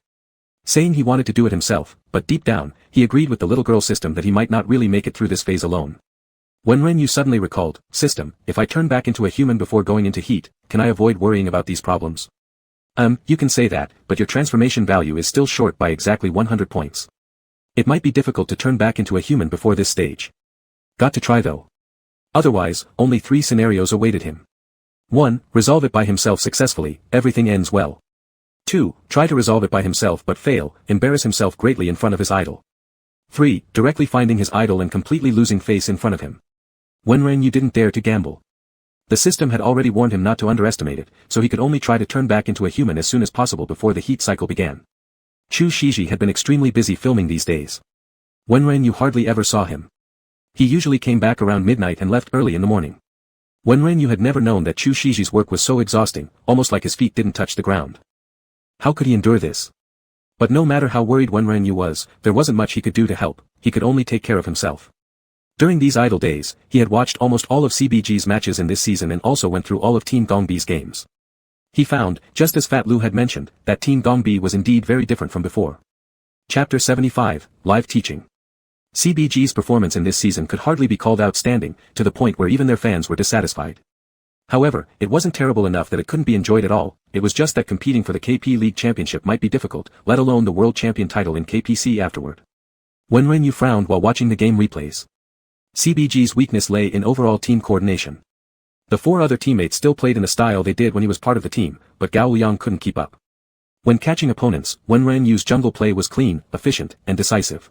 Saying he wanted to do it himself, but deep down, he agreed with the little girl system that he might not really make it through this phase alone. Wenrenyu suddenly recalled, "System, if I turn back into a human before going into heat, can I avoid worrying about these problems?" You can say that, but your transformation value is still short by exactly 100 points. It might be difficult to turn back into a human before this stage. Got to try though. Otherwise, only 3 scenarios awaited him. 1. Resolve it by himself successfully, everything ends well. 2. Try to resolve it by himself but fail, embarrass himself greatly in front of his idol. 3. Directly finding his idol and completely losing face in front of him. Wenrenyu didn't dare to gamble. The system had already warned him not to underestimate it, so he could only try to turn back into a human as soon as possible before the heat cycle began. Chu Shiji had been extremely busy filming these days. Wenrenyu hardly ever saw him. He usually came back around midnight and left early in the morning. Wenrenyu had never known that Chu Shiji's work was so exhausting, almost like his feet didn't touch the ground. How could he endure this? But no matter how worried Wenrenyu was, there wasn't much he could do to help, he could only take care of himself. During these idle days, he had watched almost all of CBG's matches in this season and also went through all of Team Gongbi's games. He found, just as Fat Lu had mentioned, that Team Gongbi was indeed very different from before. Chapter 75, Live Teaching. CBG's performance in this season could hardly be called outstanding, to the point where even their fans were dissatisfied. However, it wasn't terrible enough that it couldn't be enjoyed at all, it was just that competing for the KP League Championship might be difficult, let alone the World Champion title in KPC afterward. Wenrenyu frowned while watching the game replays. CBG's weakness lay in overall team coordination. The 4 other teammates still played in the style they did when he was part of the team, but Gao Liang couldn't keep up. When catching opponents, Wenrenyu's jungle play was clean, efficient, and decisive.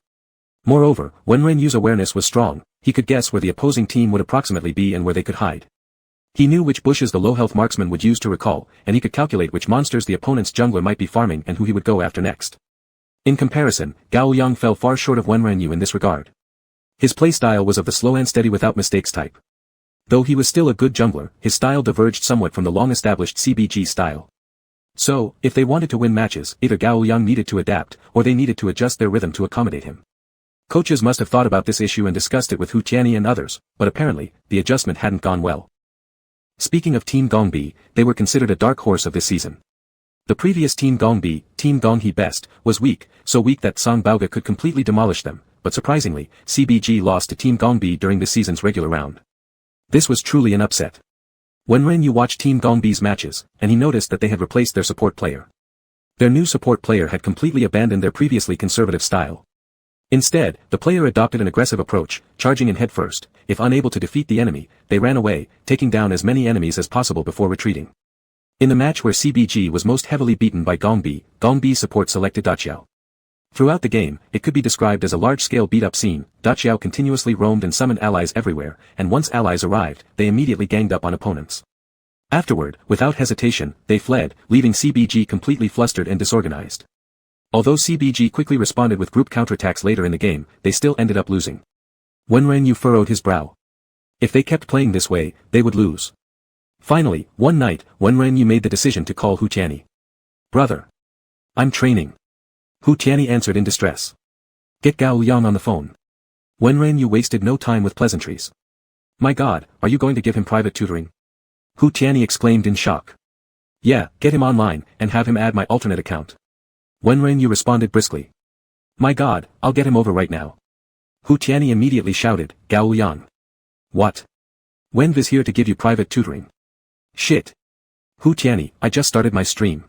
Moreover, Wenrenyu's awareness was strong, he could guess where the opposing team would approximately be and where they could hide. He knew which bushes the low-health marksman would use to recall, and he could calculate which monsters the opponent's jungler might be farming and who he would go after next. In comparison, Gao Liang fell far short of Wenrenyu in this regard. His playstyle was of the slow and steady without mistakes type. Though he was still a good jungler, his style diverged somewhat from the long-established CBG style. So, if they wanted to win matches, either Gao Liang needed to adapt, or they needed to adjust their rhythm to accommodate him. Coaches must have thought about this issue and discussed it with Hu Tianyi and others, but apparently, the adjustment hadn't gone well. Speaking of Team Gongbi, they were considered a dark horse of this season. The previous Team Gongbi, Team Gonghe Best, was weak, so weak that Song Baoga could completely demolish them, but surprisingly, CBG lost to Team Gongbi during this season's regular round. This was truly an upset. Wenren Yu watched Team Gongbi's matches, and he noticed that they had replaced their support player. Their new support player had completely abandoned their previously conservative style. Instead, the player adopted an aggressive approach, charging in headfirst. If unable to defeat the enemy, they ran away, taking down as many enemies as possible before retreating. In the match where CBG was most heavily beaten by Gongbi, Gongbi's support selected Daqiao. Throughout the game, it could be described as a large-scale beat-up scene. Daqiao continuously roamed and summoned allies everywhere, and once allies arrived, they immediately ganged up on opponents. Afterward, without hesitation, they fled, leaving CBG completely flustered and disorganized. Although CBG quickly responded with group counterattacks later in the game, they still ended up losing. Wenren Yu furrowed his brow. If they kept playing this way, they would lose. Finally, one night, Wenren Yu made the decision to call Hu Tianyi. "Brother. I'm training." Hu Tianyi answered in distress. "Get Gao Liang on the phone." Wenren Yu wasted no time with pleasantries. "My God, are you going to give him private tutoring?" Hu Tianyi exclaimed in shock. "Yeah, get him online, and have him add my alternate account." Wenren Yu responded briskly. "My God, I'll get him over right now." Hu Tianyi immediately shouted, "Gao Liang. What? Wenv is here to give you private tutoring." "Shit. Hu Tianyi, I just started my stream."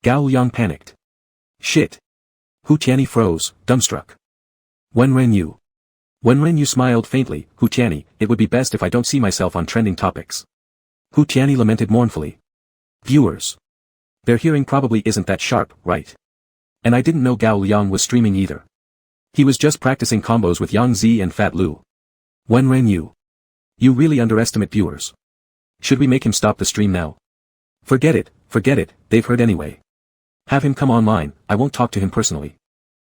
Gao Liang panicked. "Shit." Hu Tianyi froze, dumbstruck. Wenren Yu. Wenren Yu smiled faintly. "Hu Tianyi, it would be best if I don't see myself on trending topics." Hu Tianyi lamented mournfully. "Viewers. Their hearing probably isn't that sharp, right? And I didn't know Gao Liang was streaming either. He was just practicing combos with Yang Zi and Fat Lu." Wenren Yu. You really underestimate viewers. Should we make him stop the stream now? Forget it, they've heard anyway. Have him come online, I won't talk to him personally.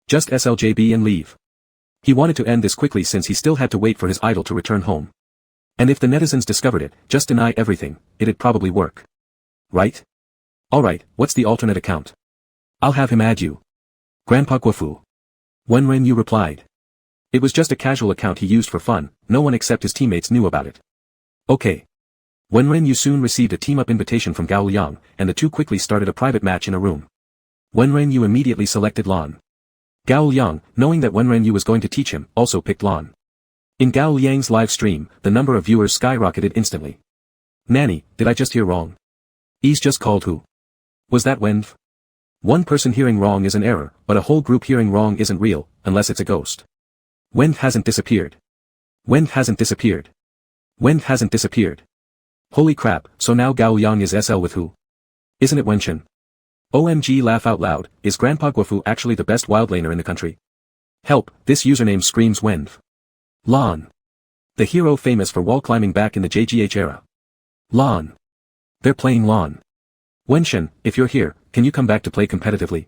Just SLJB and leave. He wanted to end this quickly since he still had to wait for his idol to return home. And if the netizens discovered it, just deny everything, it'd probably work. Right? Alright, what's the alternate account? I'll have him add you. Grandpa Guofu. Wenren Yu replied. It was just a casual account he used for fun, no one except his teammates knew about it. Okay. Wenren Yu soon received a team-up invitation from Gao Liang, and the two quickly started a private match in a room. Wenren Yu immediately selected Lan. Gao Liang, knowing that Wenren Yu was going to teach him, also picked Lan. In Gao Liang's live stream, the number of viewers skyrocketed instantly. Nanny, did I just hear wrong? He's just called who? Was that Wenv? One person hearing wrong is an error, but a whole group hearing wrong isn't real, unless it's a ghost. Wenv hasn't disappeared. Wenv hasn't disappeared. Wenv hasn't disappeared. Holy crap, so now Gao Liang is SL with who? Isn't it Wenshin? OMG, laugh out loud, is Grandpa Guofu actually the best wild laner in the country? Help, this username screams Wenv. Lan. The hero famous for wall climbing back in the JGH era. Lan. They're playing Lan. Wenshin, if you're here, can you come back to play competitively?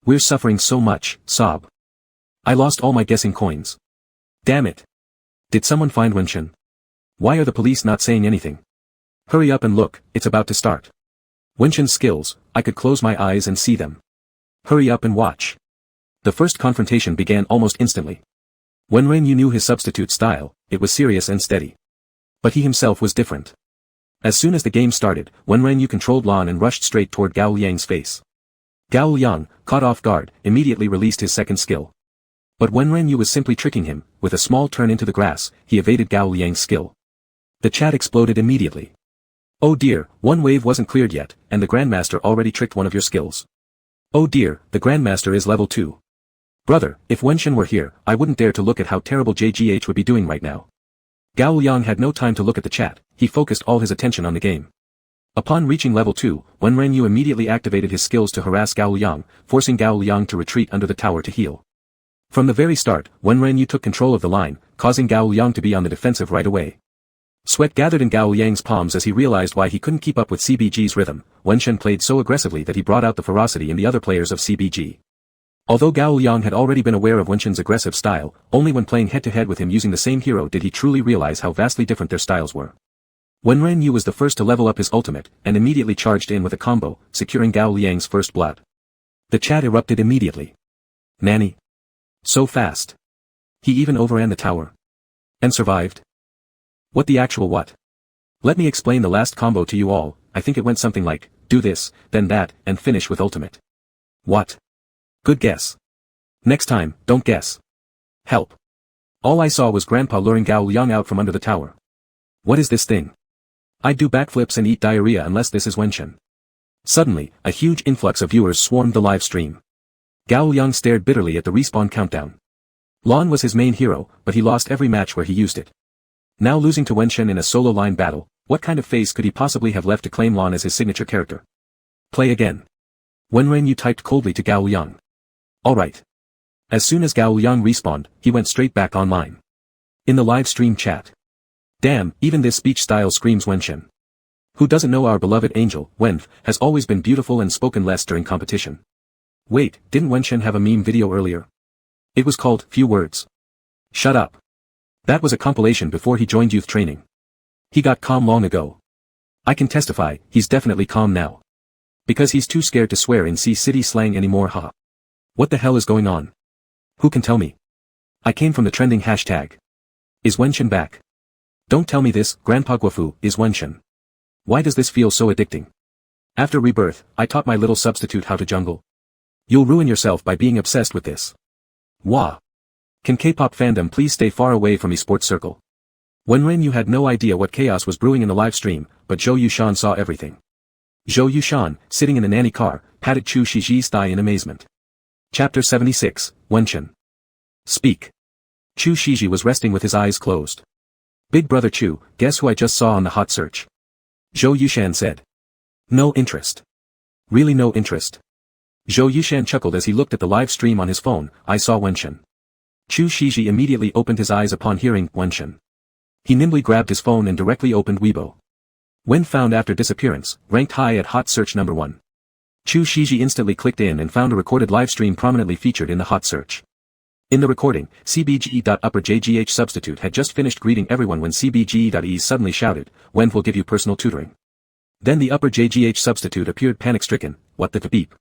We're suffering so much, sob. I lost all my guessing coins. Damn it. Did someone find Wenshin? Why are the police not saying anything? Hurry up and look, it's about to start. Wenshin's skills, I could close my eyes and see them. Hurry up and watch. The first confrontation began almost instantly. Wenren Yu knew his substitute style, it was serious and steady. But he himself was different. As soon as the game started, Wenren Yu controlled Lan and rushed straight toward Gao Liang's face. Gao Liang, caught off guard, immediately released his second skill. But Wenren Yu was simply tricking him, with a small turn into the grass, he evaded Gao Liang's skill. The chat exploded immediately. Oh dear, one wave wasn't cleared yet, and the Grandmaster already tricked one of your skills. Oh dear, the Grandmaster is level 2. Brother, if Wenshin were here, I wouldn't dare to look at how terrible JGH would be doing right now. Gao Liang had no time to look at the chat, he focused all his attention on the game. Upon reaching level 2, Wenren Yu immediately activated his skills to harass Gao Liang, forcing Gao Liang to retreat under the tower to heal. From the very start, Wenren Yu took control of the line, causing Gao Liang to be on the defensive right away. Sweat gathered in Gao Liang's palms as he realized why he couldn't keep up with CBG's rhythm. Wenshin played so aggressively that he brought out the ferocity in the other players of CBG. Although Gao Liang had already been aware of Wenshin's aggressive style, only when playing head-to-head with him using the same hero did he truly realize how vastly different their styles were. Wenren Yu was the first to level up his ultimate, and immediately charged in with a combo, securing Gao Liang's first blood. The chat erupted immediately. Nanny. So fast. He even overran the tower. And survived? What the actual what? Let me explain the last combo to you all. I think it went something like, do this, then that, and finish with ultimate. What? Good guess. Next time, don't guess. Help. All I saw was Grandpa luring Gao Liang out from under the tower. What is this thing? I'd do backflips and eat diarrhea unless this is Wenshin. Suddenly, a huge influx of viewers swarmed the live stream. Gao Liang stared bitterly at the respawn countdown. Lan was his main hero, but he lost every match where he used it. Now losing to Wenshin in a solo line battle, what kind of face could he possibly have left to claim Lan as his signature character? Play again. Wenren Yu typed coldly to Gao Liang. Alright. As soon as Gao Liang respawned, he went straight back online. In the live stream chat. Damn, even this speech style screams Wenshin. Who doesn't know our beloved angel, Wenf, has always been beautiful and spoken less during competition. Wait, didn't Wenshin have a meme video earlier? It was called, Few Words. Shut up. That was a compilation before he joined youth training. He got calm long ago. I can testify, he's definitely calm now. Because he's too scared to swear in C-City slang anymore, haha. What the hell is going on? Who can tell me? I came from the trending hashtag. Is Wenshin back? Don't tell me this, Grandpa Guofu, is Wenshin. Why does this feel so addicting? After rebirth, I taught my little substitute how to jungle. You'll ruin yourself by being obsessed with this. Wah. Can K-pop fandom please stay far away from esports circle? Wenren Yu had no idea what chaos was brewing in the live stream, but Zhou Yushan saw everything. Zhou Yushan, sitting in a nanny car, patted Chu Shiji's thigh in amazement. Chapter 76, Wenshin. Speak. Chu Shiji was resting with his eyes closed. Big brother Chu, guess who I just saw on the hot search? Zhou Yushan said. No interest. Really no interest. Zhou Yushan chuckled as he looked at the live stream on his phone. I saw Wenshin. Chu Shiji immediately opened his eyes upon hearing Wenshin. He nimbly grabbed his phone and directly opened Weibo. When found after disappearance, ranked high at hot search number 1. Chu Shiji instantly clicked in and found a recorded live stream prominently featured in the hot search. In the recording, CBGE.upperJGH substitute had just finished greeting everyone when CBGE.E suddenly shouted, Wen will give you personal tutoring. Then the upper JGH substitute appeared panic-stricken, what the beep?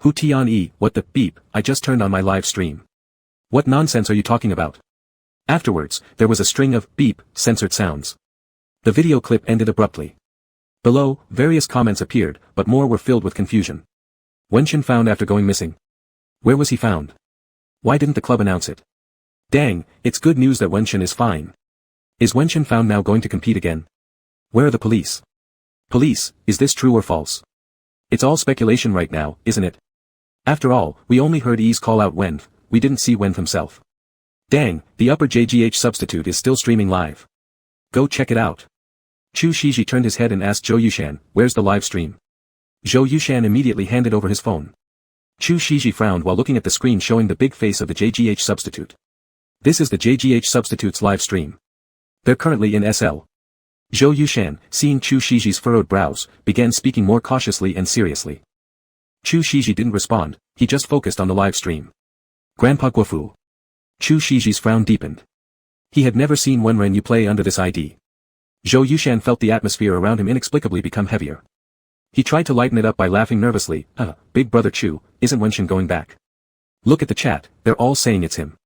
Hu Tian E, what the beep, I just turned on my live stream. What nonsense are you talking about? Afterwards, there was a string of beep, censored sounds. The video clip ended abruptly. Below, various comments appeared, but more were filled with confusion. Wenshin found after going missing. Where was he found? Why didn't the club announce it? Dang, it's good news that Wenshin is fine. Is Wenshin found now going to compete again? Where are the police? Police, is this true or false? It's all speculation right now, isn't it? After all, we only heard Ease call out Wenf, we didn't see Wenf himself. Dang, the upper JGH substitute is still streaming live. Go check it out. Chu Shiji turned his head and asked Zhou Yushan, where's the live stream? Zhou Yushan immediately handed over his phone. Chu Shiji frowned while looking at the screen showing the big face of the JGH substitute. This is the JGH substitute's live stream. They're currently in SL. Zhou Yushan, seeing Chu Shiji's furrowed brows, began speaking more cautiously and seriously. Chu Shiji didn't respond, he just focused on the live stream. Grandpa Guofu. Chu Shiji's frown deepened. He had never seen Wenren Yu play under this ID. Zhou Yushan felt the atmosphere around him inexplicably become heavier. He tried to lighten it up by laughing nervously, Big brother Chu, isn't Wenshin going back? Look at the chat, they're all saying it's him.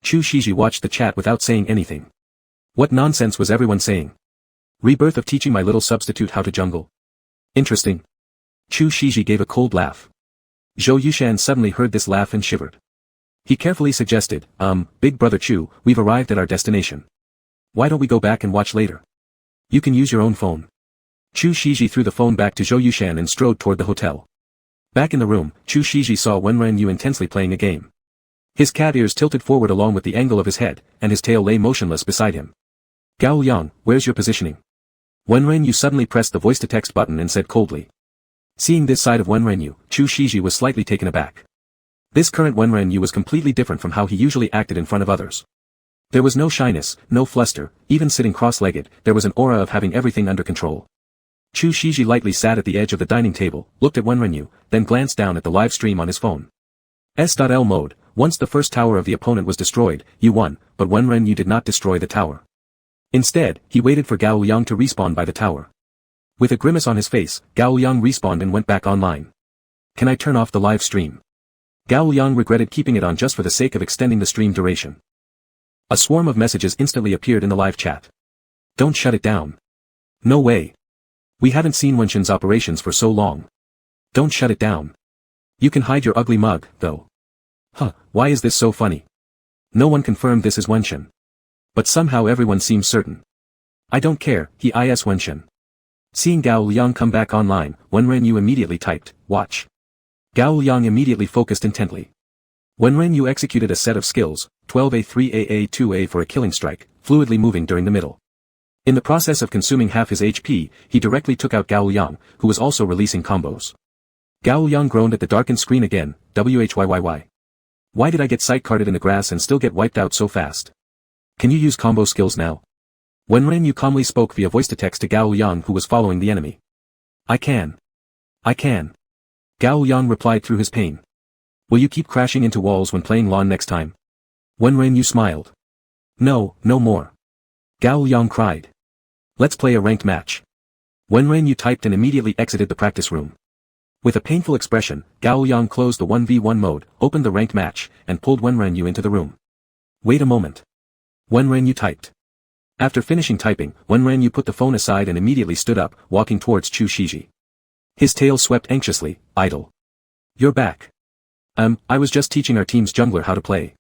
Chu Shiji watched the chat without saying anything. What nonsense was everyone saying? Rebirth of teaching my little substitute how to jungle. Interesting. Chu Shiji gave a cold laugh. Zhou Yushan suddenly heard this laugh and shivered. He carefully suggested, Big brother Chu, we've arrived at our destination. Why don't we go back and watch later? You can use your own phone. Chu Shiji threw the phone back to Zhou Yushan and strode toward the hotel. Back in the room, Chu Shiji saw Wenren Yu intensely playing a game. His cat ears tilted forward along with the angle of his head, and his tail lay motionless beside him. Gao Liang, where's your positioning? Wenren Yu suddenly pressed the voice-to-text button and said coldly. Seeing this side of Wenren Yu, Chu Shiji was slightly taken aback. This current Wenren Yu was completely different from how he usually acted in front of others. There was no shyness, no fluster, even sitting cross-legged, there was an aura of having everything under control. Chu Shiji lightly sat at the edge of the dining table, looked at Wenren Yu, then glanced down at the live stream on his phone. S.L mode, once the first tower of the opponent was destroyed, you won, but Wenren did not destroy the tower. Instead, he waited for Gao Liang to respawn by the tower. With a grimace on his face, Gao Liang respawned and went back online. Can I turn off the live stream? Gao Liang regretted keeping it on just for the sake of extending the stream duration. A swarm of messages instantly appeared in the live chat. Don't shut it down. No way. We haven't seen Wenshin's operations for so long. Don't shut it down. You can hide your ugly mug, though. Huh, why is this so funny? No one confirmed this is Wenshin. But somehow everyone seems certain. I don't care, he is Wenshin. Seeing Gao Liang come back online, Wenren immediately typed, watch. Gao Liang immediately focused intently. Wenren executed a set of skills, 12A3AA2A for a killing strike, fluidly moving during the middle. In the process of consuming half his HP, he directly took out Gao Liang, who was also releasing combos. Gao Liang groaned at the darkened screen again, whyyyy. Why did I get sight-carded in the grass and still get wiped out so fast? Can you use combo skills now? Wenren calmly spoke via voice-to-text to Gao Liang who was following the enemy. I can. I can. Gao Liang replied through his pain. Will you keep crashing into walls when playing LAN next time? Wenren smiled. No, no more. Gao Liang cried. Let's play a ranked match. Wenren typed and immediately exited the practice room. With a painful expression, Gao Liang closed the 1v1 mode, opened the ranked match, and pulled Wenren into the room. Wait a moment. Wenren typed. After finishing typing, Wenren put the phone aside and immediately stood up, walking towards Chu Shiji. His tail swept anxiously, idle. You're back. I was just teaching our team's jungler how to play.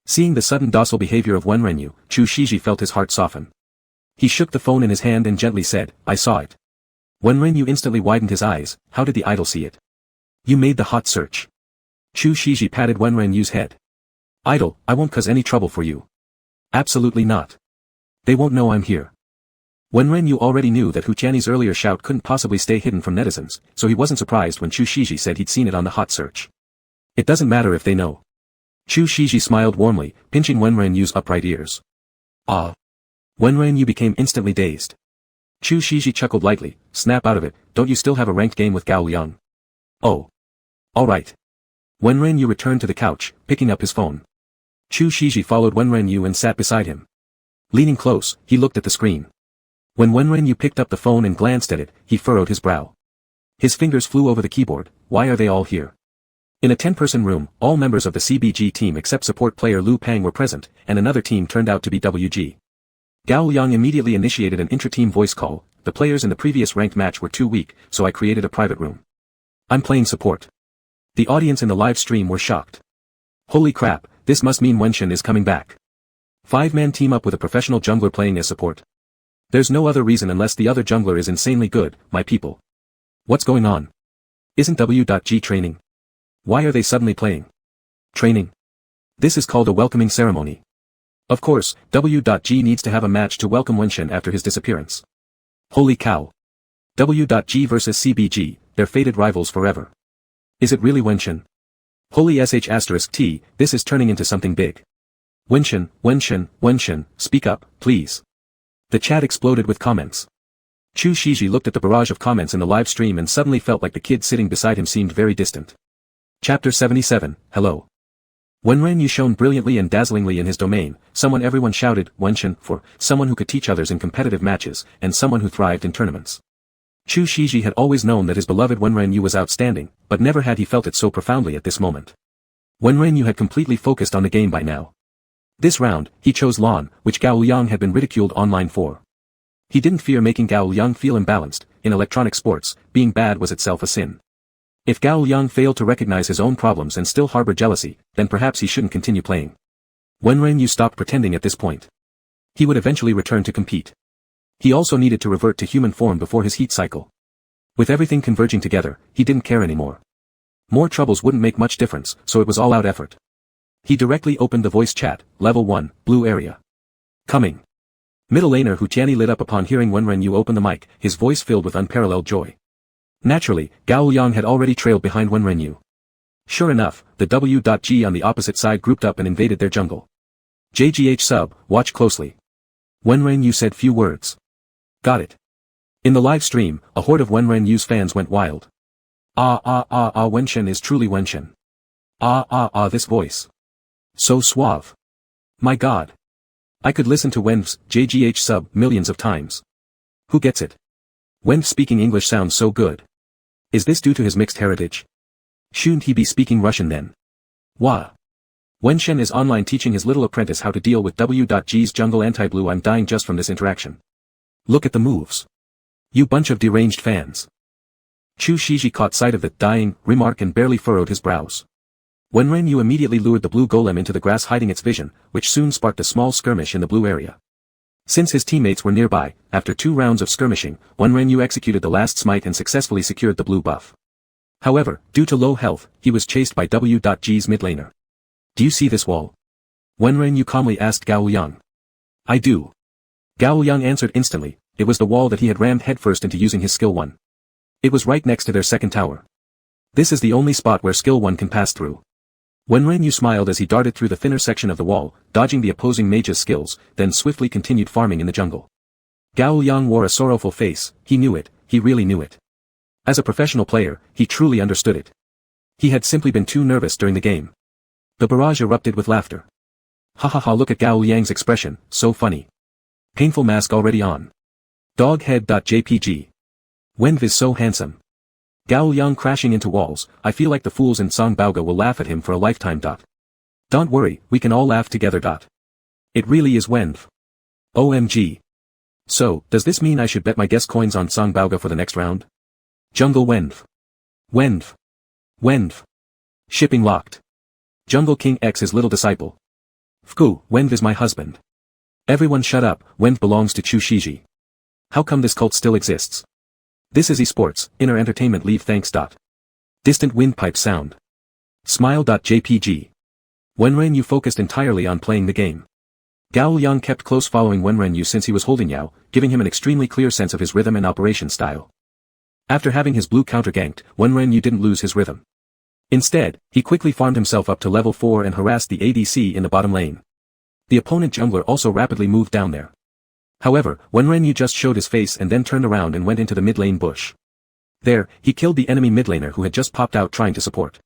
Seeing the sudden docile behavior of Wenren, Chu Shiji felt his heart soften. He shook the phone in his hand and gently said, I saw it. Wenren instantly widened his eyes. How did the idol see it? You made the hot search. Chu Shiji patted Wenren's head. Idol, I won't cause any trouble for you. Absolutely not. They won't know I'm here. Wenren already knew that Huqiani's earlier shout couldn't possibly stay hidden from netizens, so he wasn't surprised when Chu Shiji said he'd seen it on the hot search. It doesn't matter if they know. Chu Shiji smiled warmly, pinching Wenren's upright ears. Ah. Wenren became instantly dazed. Chu Shiji chuckled lightly, snap out of it, don't you still have a ranked game with Gao Liang? Oh. Alright. Wenren returned to the couch, picking up his phone. Chu Shiji followed Wenren and sat beside him. Leaning close, he looked at the screen. When Wenren picked up the phone and glanced at it, he furrowed his brow. His fingers flew over the keyboard. Why are they all here? In a 10-person room, all members of the CBG team except support player Liu Pang were present, and another team turned out to be WG. Gao Liang immediately initiated an intra-team voice call. The players in the previous ranked match were too weak, so I created a private room. I'm playing support. The audience in the live stream were shocked. Holy crap, this must mean Wenshin is coming back. 5-man team up with a professional jungler playing as support. There's no other reason unless the other jungler is insanely good, my people. What's going on? Isn't W.G training? Why are they suddenly playing? Training? This is called a welcoming ceremony. Of course, W.G needs to have a match to welcome Wenshin after his disappearance. Holy cow. W.G versus CBG, they're fated rivals forever. Is it really Wenshin? Holy sh*t, this is turning into something big. Wenshin, speak up, please. The chat exploded with comments. Chu Shiji looked at the barrage of comments in the live stream and suddenly felt like the kid sitting beside him seemed very distant. Chapter 77, Hello. Wenren shone brilliantly and dazzlingly in his domain, everyone shouted, Wenshin, for someone who could teach others in competitive matches, and someone who thrived in tournaments. Chu Shiji had always known that his beloved Wenren was outstanding, but never had he felt it so profoundly at this moment. Wenren had completely focused on the game by now. This round, he chose LAN, which Gao Liang had been ridiculed online for. He didn't fear making Gao Liang feel imbalanced. In electronic sports, being bad was itself a sin. If Gao Liang failed to recognize his own problems and still harbor jealousy, then perhaps he shouldn't continue playing. Wenren stopped pretending at this point. He would eventually return to compete. He also needed to revert to human form before his heat cycle. With everything converging together, he didn't care anymore. More troubles wouldn't make much difference, so it was all-out effort. He directly opened the voice chat, level 1, blue area. Coming. Middle laner Huqiani lit up upon hearing Wenren open the mic, his voice filled with unparalleled joy. Naturally, Gao Liang had already trailed behind Wenren. Sure enough, the W.G on the opposite side grouped up and invaded their jungle. JGH sub, watch closely. Wenren said few words. Got it. In the live stream, a horde of Wenren's fans went wild. Wenshin is truly Wenshin. This voice. So suave. My god. I could listen to Wenv's JGH sub millions of times. Who gets it? Wenv speaking English sounds so good. Is this due to his mixed heritage? Shouldn't he be speaking Russian then? Wah. Wenshen is online teaching his little apprentice how to deal with W.G's jungle anti-blue. I'm dying just from this interaction. Look at the moves. You bunch of deranged fans. Chu Shiji caught sight of the dying remark and barely furrowed his brows. Wenren immediately lured the blue golem into the grass, hiding its vision, which soon sparked a small skirmish in the blue area. Since his teammates were nearby, after 2 rounds of skirmishing, Wenren executed the last smite and successfully secured the blue buff. However, due to low health, he was chased by W.G's mid laner. Do you see this wall? Wenren calmly asked Gao Yang. I do. Gao Yang answered instantly. It was the wall that he had rammed headfirst into using his skill 1. It was right next to their second tower. This is the only spot where skill 1 can pass through. Wenren smiled as he darted through the thinner section of the wall, dodging the opposing mage's skills, then swiftly continued farming in the jungle. Gao Yang wore a sorrowful face. He knew it, he really knew it. As a professional player, he truly understood it. He had simply been too nervous during the game. The barrage erupted with laughter. Ha ha ha, look at Gao Yang's expression, so funny. Painful mask already on. Doghead.jpg. Wenv is so handsome. Gao Yang crashing into walls. I feel like the fools in Songbauga will laugh at him for a lifetime. Don't worry, we can all laugh together. It really is Wenv. OMG. So, does this mean I should bet my guess coins on Songbauga for the next round? Jungle Wenv. Wenv. Wenv. Shipping locked. Jungle King X his little disciple. Fku, Wenv is my husband. Everyone shut up, Wenv belongs to Chu Shiji. How come this cult still exists? This is esports, inner entertainment, leave thanks. Distant windpipe sound. Smile.jpg. Wenren focused entirely on playing the game. Gao Yang kept close following Wenren since he was holding Yao, giving him an extremely clear sense of his rhythm and operation style. After having his blue counter-ganked, Wenren didn't lose his rhythm. Instead, he quickly farmed himself up to level 4 and harassed the ADC in the bottom lane. The opponent jungler also rapidly moved down there. However, Wenren just showed his face and then turned around and went into the mid lane bush. There, he killed the enemy mid laner who had just popped out trying to support.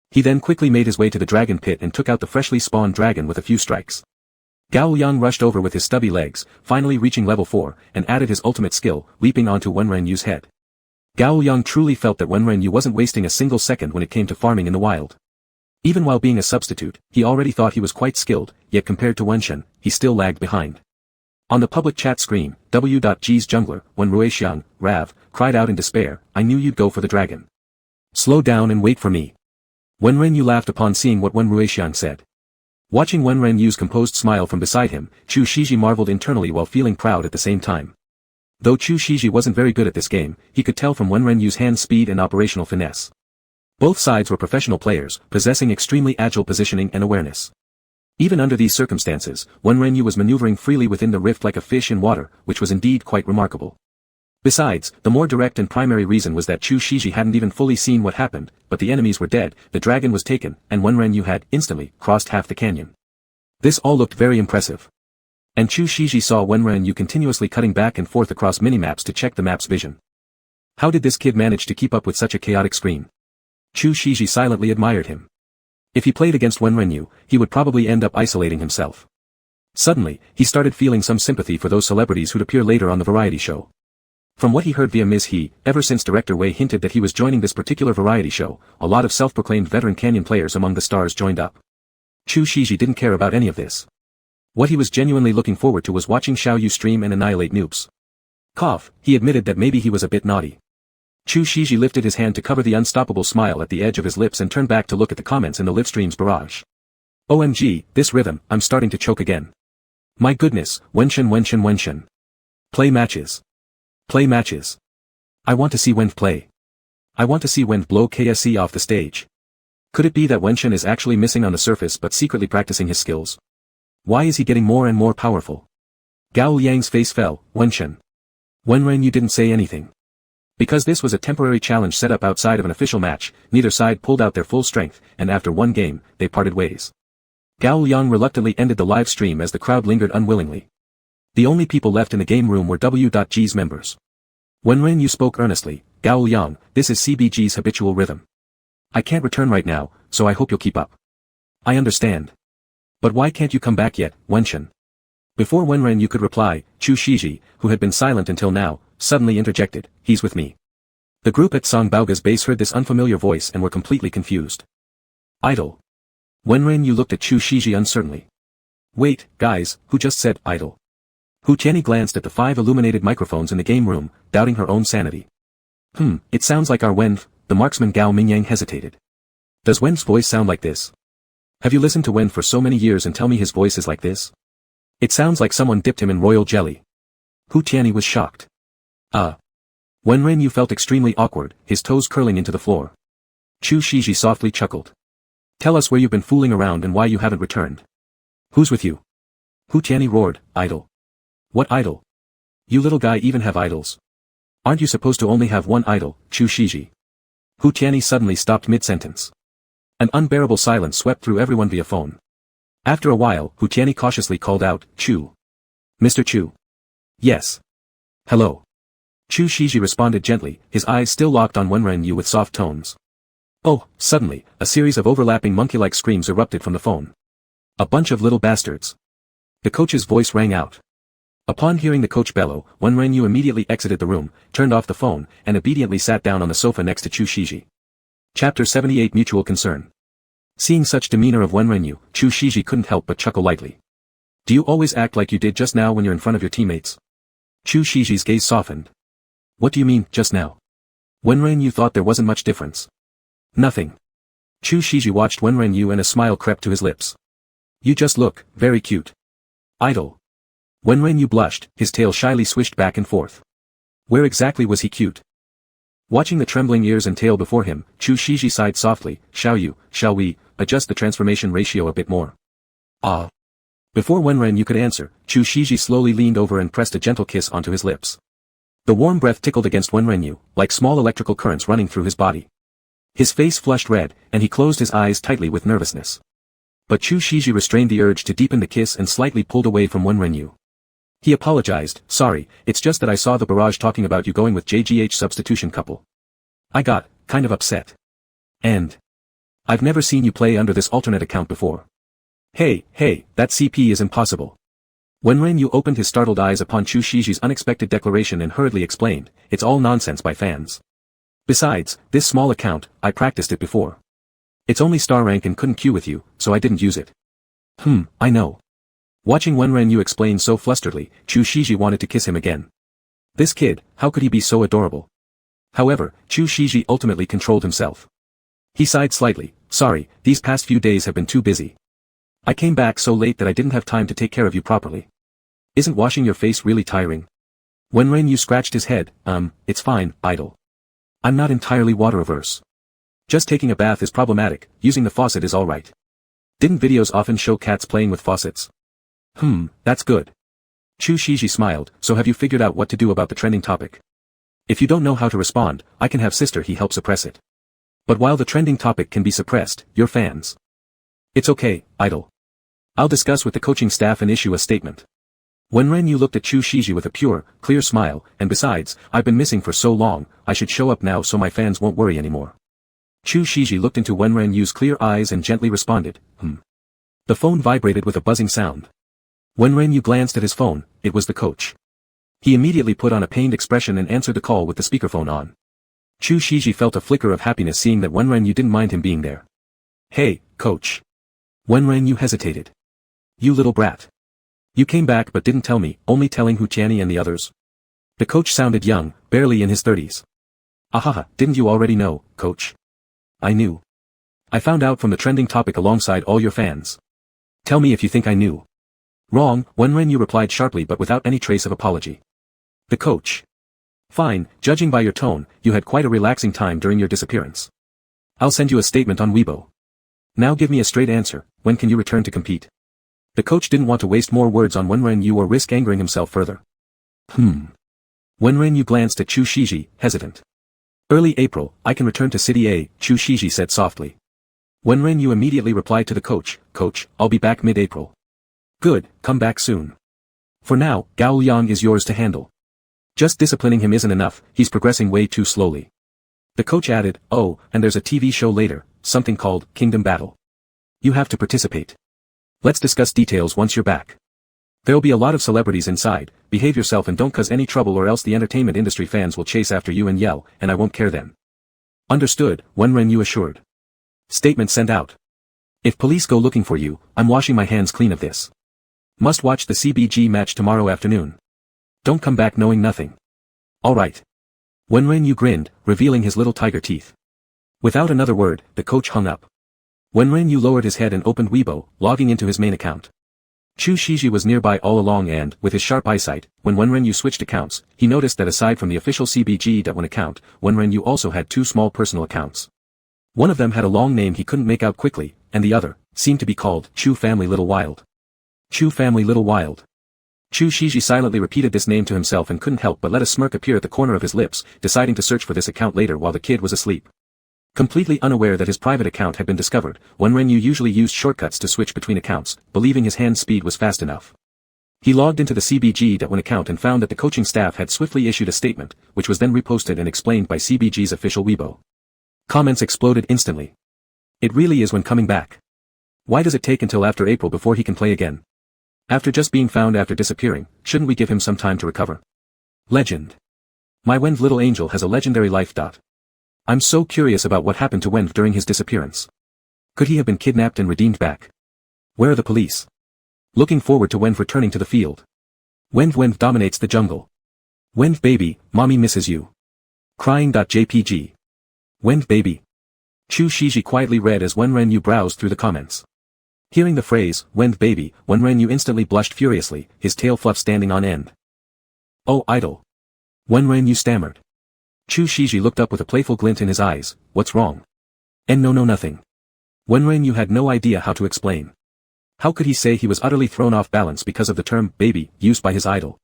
He then quickly made his way to the dragon pit and took out the freshly spawned dragon with a few strikes. Gao Yang rushed over with his stubby legs, finally reaching level 4, and added his ultimate skill, leaping onto Wenrenyu's head. Gao Yang truly felt that Wenrenyu wasn't wasting a single second when it came to farming in the wild. Even while being a substitute, he already thought he was quite skilled, yet compared to Wenshen, he still lagged behind. On the public chat screen, W.G's jungler, Wenruexiang, Rav, cried out in despair, I knew you'd go for the dragon. Slow down and wait for me. Wenrenyu laughed upon seeing what Wenruexiang said. Watching Wenrenyu's composed smile from beside him, Chu Shiji marveled internally while feeling proud at the same time. Though Chu Shiji wasn't very good at this game, he could tell from Wenrenyu's hand speed and operational finesse. Both sides were professional players, possessing extremely agile positioning and awareness. Even under these circumstances, Wenrenyu was maneuvering freely within the rift like a fish in water, which was indeed quite remarkable. Besides, the more direct and primary reason was that Chu Shiji hadn't even fully seen what happened, but the enemies were dead, the dragon was taken, and Wenrenyu had, instantly, crossed half the canyon. This all looked very impressive. And Chu Shiji saw Wenrenyu continuously cutting back and forth across minimaps to check the map's vision. How did this kid manage to keep up with such a chaotic screen? Chu Shiji silently admired him. If he played against Wenrenyu, he would probably end up isolating himself. Suddenly, he started feeling some sympathy for those celebrities who'd appear later on the variety show. From what he heard via Ms. He, ever since Director Wei hinted that he was joining this particular variety show, a lot of self-proclaimed veteran canyon players among the stars joined up. Chu Shiji didn't care about any of this. What he was genuinely looking forward to was watching Xiao Yu stream and annihilate noobs. Cough, he admitted that maybe he was a bit naughty. Chu Shiji lifted his hand to cover the unstoppable smile at the edge of his lips and turned back to look at the comments in the livestream's barrage. OMG, this rhythm, I'm starting to choke again. My goodness, Wenshen. Play matches. Play matches. I want to see Wenv play. I want to see Wenv blow KSC off the stage. Could it be that Wenshen is actually missing on the surface but secretly practicing his skills? Why is he getting more and more powerful? Gao Yang's face fell. Wenshen. Wenrenyu didn't say anything. Because this was a temporary challenge set up outside of an official match, neither side pulled out their full strength, and after one game, they parted ways. Gao Yang reluctantly ended the live stream as the crowd lingered unwillingly. The only people left in the game room were W.G's members. Wenrenyu spoke earnestly, Gao Yang, this is CBG's habitual rhythm. I can't return right now, so I hope you'll keep up. I understand. But why can't you come back yet, Wenshin? Before Wenren you could reply, Chu Shiji, who had been silent until now, suddenly interjected, he's with me. The group at Songbaoga's base heard this unfamiliar voice and were completely confused. Idle. Wenren you looked at Chu Shiji uncertainly. Wait, guys, who just said idle? Hu Tianyi glanced at the 5 illuminated microphones in the game room, doubting her own sanity. It sounds like our Wen. The marksman Gao Mingyang hesitated. Does Wen's voice sound like this? Have you listened to Wen for so many years and tell me his voice is like this? It sounds like someone dipped him in royal jelly. Hu Tianyi was shocked. Wenren you felt extremely awkward, his toes curling into the floor. Chu Shiji softly chuckled. Tell us where you've been fooling around and why you haven't returned. Who's with you? Hu Tianyi roared, idle. What idol? You little guy even have idols. Aren't you supposed to only have one idol, Chu Shiji? Hu Tianyi suddenly stopped mid-sentence. An unbearable silence swept through everyone via phone. After a while, Hu Tianyi cautiously called out, Chu. Mr. Chu. Yes. Hello. Chu Shiji responded gently, his eyes still locked on Wenren Yu with soft tones. Oh, suddenly, a series of overlapping monkey-like screams erupted from the phone. A bunch of little bastards. The coach's voice rang out. Upon hearing the coach bellow, Wenren Yu immediately exited the room, turned off the phone, and obediently sat down on the sofa next to Chu Shiji. Chapter 78 Mutual Concern. Seeing such demeanor of Wenren Yu, Chu Shiji couldn't help but chuckle lightly. Do you always act like you did just now when you're in front of your teammates? Chu Shiji's gaze softened. What do you mean, just now? Wenren Yu thought there wasn't much difference. Nothing. Chu Shiji watched Wenren Yu and a smile crept to his lips. You just look, very cute. Idle. Wenren Yu blushed, his tail shyly swished back and forth. Where exactly was he cute? Watching the trembling ears and tail before him, Chu Shiji sighed softly, shall we, adjust the transformation ratio a bit more? Before Wenren Yu could answer, Chu Shiji slowly leaned over and pressed a gentle kiss onto his lips. The warm breath tickled against Wenren Yu, like small electrical currents running through his body. His face flushed red, and he closed his eyes tightly with nervousness. But Chu Shiji restrained the urge to deepen the kiss and slightly pulled away from Wenren Yu. He apologized, sorry, it's just that I saw the barrage talking about you going with JGH substitution couple. I got, kind of upset. And I've never seen you play under this alternate account before. Hey, that CP is impossible. Wenren Yu opened his startled eyes upon Chu Shiji's unexpected declaration and hurriedly explained, it's all nonsense by fans. Besides, this small account, I practiced it before. It's only star rank and couldn't queue with you, so I didn't use it. I know. Watching Wenren Yu explain so flusteredly, Chu Shiji wanted to kiss him again. This kid, how could he be so adorable? However, Chu Shiji ultimately controlled himself. He sighed slightly, sorry, these past few days have been too busy. I came back so late that I didn't have time to take care of you properly. Isn't washing your face really tiring? Wenren Yu scratched his head, it's fine, idle. I'm not entirely water-averse. Just taking a bath is problematic, using the faucet is alright. Didn't videos often show cats playing with faucets? That's good. Chu Shiji smiled, so have you figured out what to do about the trending topic? If you don't know how to respond, I can have sister he help suppress it. But while the trending topic can be suppressed, your fans. It's okay, idle. I'll discuss with the coaching staff and issue a statement. Wenren Yu looked at Chu Shiji with a pure, clear smile, and besides, I've been missing for so long, I should show up now so my fans won't worry anymore. Chu Shiji looked into Wenren Yu's clear eyes and gently responded, The phone vibrated with a buzzing sound. Wenren Yu glanced at his phone, it was the coach. He immediately put on a pained expression and answered the call with the speakerphone on. Chu Shiji felt a flicker of happiness seeing that Wenren Yu didn't mind him being there. Hey, coach. Wenren Yu hesitated. You little brat. You came back but didn't tell me, only telling Hu Tianyi and the others. The coach sounded young, barely in his 30s. Ahaha, didn't you already know, coach? I knew. I found out from the trending topic alongside all your fans. Tell me if you think I knew. Wrong, Wenren Yu replied sharply but without any trace of apology. The coach. Fine, judging by your tone, you had quite a relaxing time during your disappearance. I'll send you a statement on Weibo. Now give me a straight answer, when can you return to compete? The coach didn't want to waste more words on Wenren Yu or risk angering himself further. Wenren Yu glanced at Chu Shiji, hesitant. Early April, I can return to City A, Chu Shiji said softly. Wenren Yu immediately replied to the coach, Coach, I'll be back mid-April. Good, come back soon. For now, Gao Liang is yours to handle. Just disciplining him isn't enough, he's progressing way too slowly. The coach added, "Oh, and there's a TV show later, something called Kingdom Battle. You have to participate. Let's discuss details once you're back. There'll be a lot of celebrities inside, behave yourself and don't cause any trouble or else the entertainment industry fans will chase after you and yell, and I won't care then." "Understood," Wenren Yu assured. Statement sent out. "If police go looking for you, I'm washing my hands clean of this. Must watch the CBG match tomorrow afternoon. Don't come back knowing nothing." "All right." Wenren Yu grinned, revealing his little tiger teeth. Without another word, the coach hung up. Wenren Yu lowered his head and opened Weibo, logging into his main account. Chu Shiji was nearby all along and, with his sharp eyesight, when Wenren Yu switched accounts, he noticed that aside from the official CBG.1 account, Wenren Yu also had two small personal accounts. One of them had a long name he couldn't make out quickly, and the other seemed to be called Chu Family Little Wild. Chu Family Little Wild. Chu Shiji silently repeated this name to himself and couldn't help but let a smirk appear at the corner of his lips, deciding to search for this account later while the kid was asleep. Completely unaware that his private account had been discovered, Wenren Yu usually used shortcuts to switch between accounts, believing his hand speed was fast enough. He logged into the CBG.1 account and found that the coaching staff had swiftly issued a statement, which was then reposted and explained by CBG's official Weibo. Comments exploded instantly. "It really is when coming back. Why does it take until after April before he can play again? After just being found after disappearing, shouldn't we give him some time to recover? Legend. My Wenv little angel has a legendary life. I'm so curious about what happened to Wenv during his disappearance. Could he have been kidnapped and redeemed back? Where are the police? Looking forward to Wenv returning to the field. Wenv dominates the jungle. Wenv baby, mommy misses you. Crying.jpg. Wenv baby." Chu Shiji quietly read as Wenren Yu browsed through the comments. Hearing the phrase, "Wenv baby," Wenren Yu instantly blushed furiously, his tail fluff standing on end. "Oh idol." Wenren Yu stammered. Chu Shiji looked up with a playful glint in his eyes. "What's wrong?" "And no nothing." Wenren Yu had no idea how to explain. How could he say he was utterly thrown off balance because of the term "baby" used by his idol?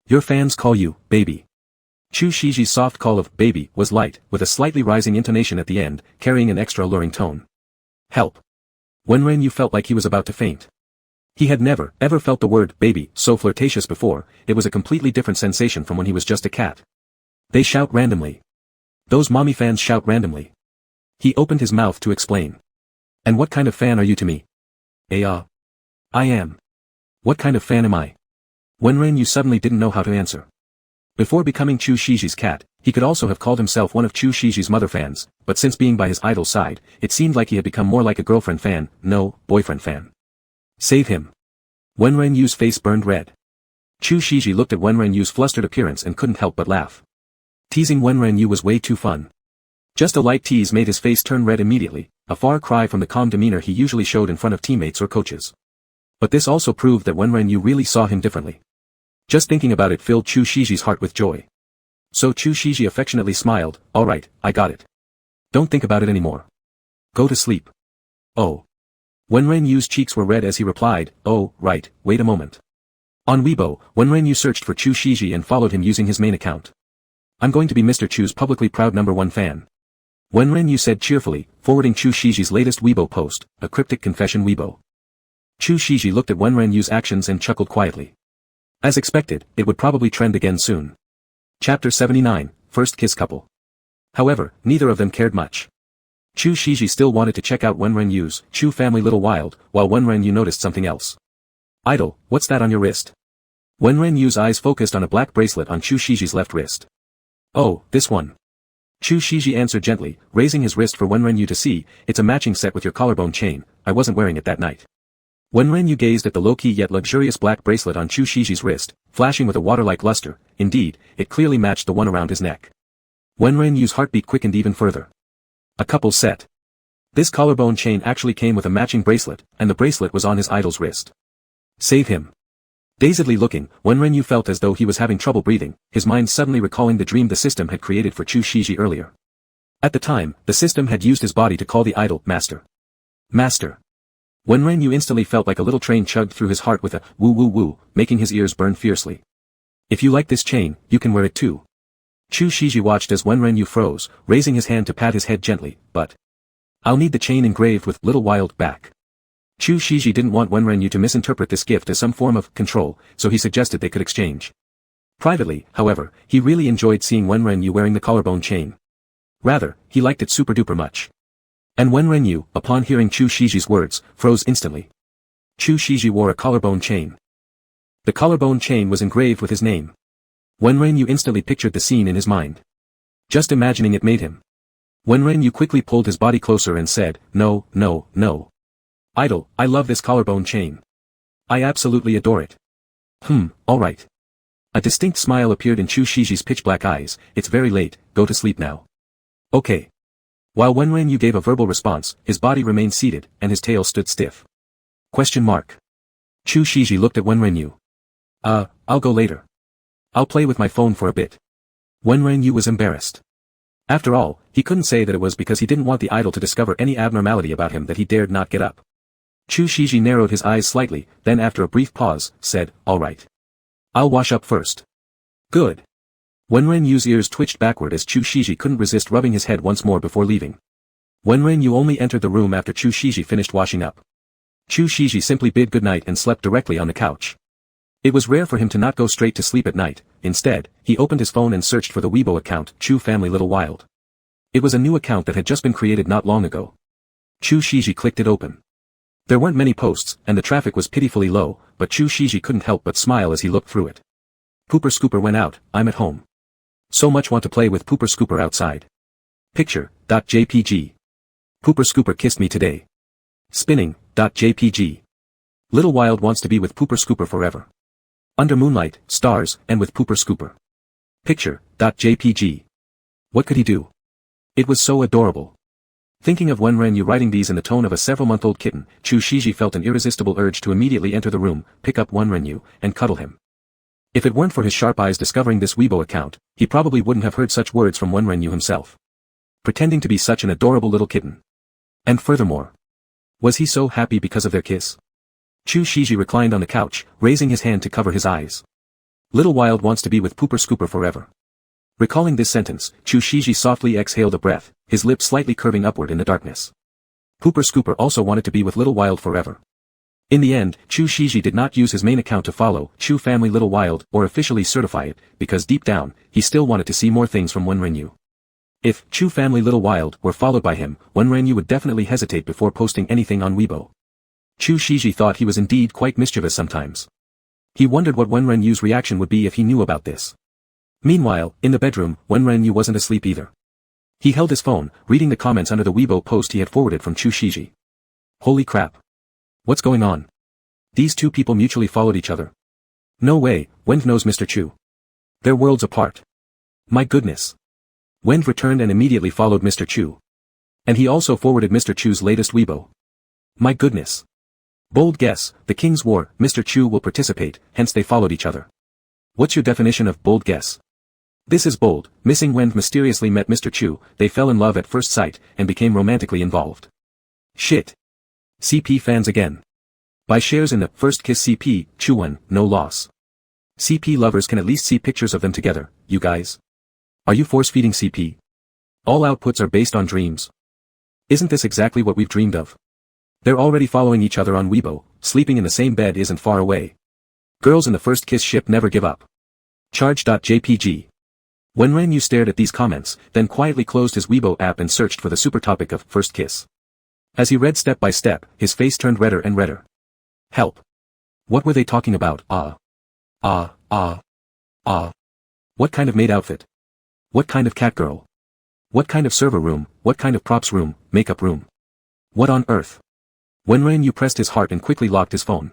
"Your fans call you baby." Chu Shiji's soft call of baby was light, with a slightly rising intonation at the end, carrying an extra alluring tone. "Help." Wenren Yu felt like he was about to faint. He had never, ever felt the word baby so flirtatious before. It was a completely different sensation from when he was just a cat. They shout randomly. Those mommy fans shout randomly. He opened his mouth to explain. "And what kind of fan are you to me?" I am." "What kind of fan am I?" Wenren Yu suddenly didn't know how to answer. Before becoming Chu Shiji's cat, he could also have called himself one of Chu Shiji's mother fans, but since being by his idol's side, it seemed like he had become more like a girlfriend fan, no, boyfriend fan. "Save him." Wenren Yu's face burned red. Chu Shiji looked at Wenren Yu's flustered appearance and couldn't help but laugh. Teasing Wenren Yu was way too fun. Just a light tease made his face turn red immediately, a far cry from the calm demeanor he usually showed in front of teammates or coaches. But this also proved that Wenren Yu really saw him differently. Just thinking about it filled Chu Shiji's heart with joy. So Chu Shiji affectionately smiled, "All right, I got it. Don't think about it anymore. Go to sleep." "Oh." Wenren Yu's cheeks were red as he replied, "Oh, right, wait a moment." On Weibo, Wenren Yu searched for Chu Shiji and followed him using his main account. "I'm going to be Mr. Chu's publicly proud #1 fan." Wenren Yu said cheerfully, forwarding Chu Shiji's latest Weibo post, a cryptic confession Weibo. Chu Shiji looked at Wenren Yu's actions and chuckled quietly. As expected, it would probably trend again soon. Chapter 79, First Kiss Couple. However, neither of them cared much. Chu Shiji still wanted to check out Wenren Yu's Chu Family Little Wild, while Wenren Yu noticed something else. "Idol, what's that on your wrist?" Wenren Yu's eyes focused on a black bracelet on Chu Shiji's left wrist. "Oh, this one." Chu Shiji answered gently, raising his wrist for Wenren Yu to see. "It's a matching set with your collarbone chain. I wasn't wearing it that night." Wenren Yu gazed at the low-key yet luxurious black bracelet on Chu Shiji's wrist, flashing with a water-like luster. Indeed, it clearly matched the one around his neck. Wenren Yu's heartbeat quickened even further. A couple set. This collarbone chain actually came with a matching bracelet, and the bracelet was on his idol's wrist. Save him. Dazedly looking, Wenren Yu felt as though he was having trouble breathing, his mind suddenly recalling the dream the system had created for Chu Shiji earlier. At the time, the system had used his body to call the idol Master. Master. Wenren Yu instantly felt like a little train chugged through his heart with a woo woo woo, making his ears burn fiercely. "If you like this chain, you can wear it too." Chu Shiji watched as Wenren Yu froze, raising his hand to pat his head gently, "But I'll need the chain engraved with Little Wild back." Chu Shiji didn't want Wenren Yu to misinterpret this gift as some form of control, so he suggested they could exchange. Privately, however, he really enjoyed seeing Wenren Yu wearing the collarbone chain. Rather, he liked it super duper much. And Wenren, upon hearing Chu Shiji's words, froze instantly. Chu Shiji wore a collarbone chain. The collarbone chain was engraved with his name. Wenren instantly pictured the scene in his mind. Just imagining it made him. Wenren quickly pulled his body closer and said, "No, no, no. Idol, I love this collarbone chain. I absolutely adore it." Alright. A distinct smile appeared in Chu Shiji's pitch-black eyes. "It's very late, go to sleep now." "Okay." While Wenren gave a verbal response, his body remained seated, and his tail stood stiff. Chu Shiji looked at Wenren. I'll go later. I'll play with my phone for a bit." Wenren was embarrassed. After all, he couldn't say that it was because he didn't want the idol to discover any abnormality about him that he dared not get up. Chu Shiji narrowed his eyes slightly, then after a brief pause, said, "Alright. I'll wash up first." "Good." Wenren's ears twitched backward as Chu Shiji couldn't resist rubbing his head once more before leaving. Wenren only entered the room after Chu Shiji finished washing up. Chu Shiji simply bid goodnight and slept directly on the couch. It was rare for him to not go straight to sleep at night. Instead, he opened his phone and searched for the Weibo account, Chu Family Little Wild. It was a new account that had just been created not long ago. Chu Shiji clicked it open. There weren't many posts, and the traffic was pitifully low, but Chu Shiji couldn't help but smile as he looked through it. "Pooper Scooper went out, I'm at home. So much want to play with Pooper Scooper outside. Picture.jpg. Pooper Scooper kissed me today. Spinning.jpg. Little Wild wants to be with Pooper Scooper forever. Under moonlight, stars, and with Pooper Scooper. Picture.jpg. What could he do? It was so adorable." Thinking of Wenren writing these in the tone of a several-month-old kitten, Chu Shiji felt an irresistible urge to immediately enter the room, pick up Wenren, and cuddle him. If it weren't for his sharp eyes discovering this Weibo account, he probably wouldn't have heard such words from Wenren himself. Pretending to be such an adorable little kitten. And furthermore, was he so happy because of their kiss? Chu Shiji reclined on the couch, raising his hand to cover his eyes. Little Wild wants to be with Pooper Scooper forever. Recalling this sentence, Chu Shiji softly exhaled a breath, his lips slightly curving upward in the darkness. Pooper Scooper also wanted to be with Little Wild forever. In the end, Chu Shiji did not use his main account to follow Chu Family Little Wild or officially certify it, because deep down, he still wanted to see more things from Wenren. If Chu Family Little Wild were followed by him, Wenren would definitely hesitate before posting anything on Weibo. Chu Shiji thought he was indeed quite mischievous sometimes. He wondered what Wenren's reaction would be if he knew about this. Meanwhile, in the bedroom, Wenren wasn't asleep either. He held his phone, reading the comments under the Weibo post he had forwarded from Chu Shiji. Holy crap. What's going on? These two people mutually followed each other. No way, Wen knows Mr. Chu. They're worlds apart. My goodness. Wen returned and immediately followed Mr. Chu. And he also forwarded Mr. Chu's latest Weibo. My goodness. Bold guess, the King's War, Mr. Chu will participate, hence they followed each other. What's your definition of bold guess? This is bold. Missing Wen mysteriously met Mr. Chu, they fell in love at first sight, and became romantically involved. Shit. CP fans again. Buy shares in the First Kiss CP, Chuwen, no loss. CP lovers can at least see pictures of them together, you guys. Are you force-feeding CP? All outputs are based on dreams. Isn't this exactly what we've dreamed of? They're already following each other on Weibo, sleeping in the same bed isn't far away. Girls in the First Kiss ship never give up. Charge.jpg. Wenren stared at these comments, then quietly closed his Weibo app and searched for the super topic of First Kiss. As he read step by step, his face turned redder and redder. Help. What were they talking about? What kind of maid outfit? What kind of cat girl? What kind of server room? What kind of props room, makeup room? What on earth? Wenren pressed his heart and quickly locked his phone.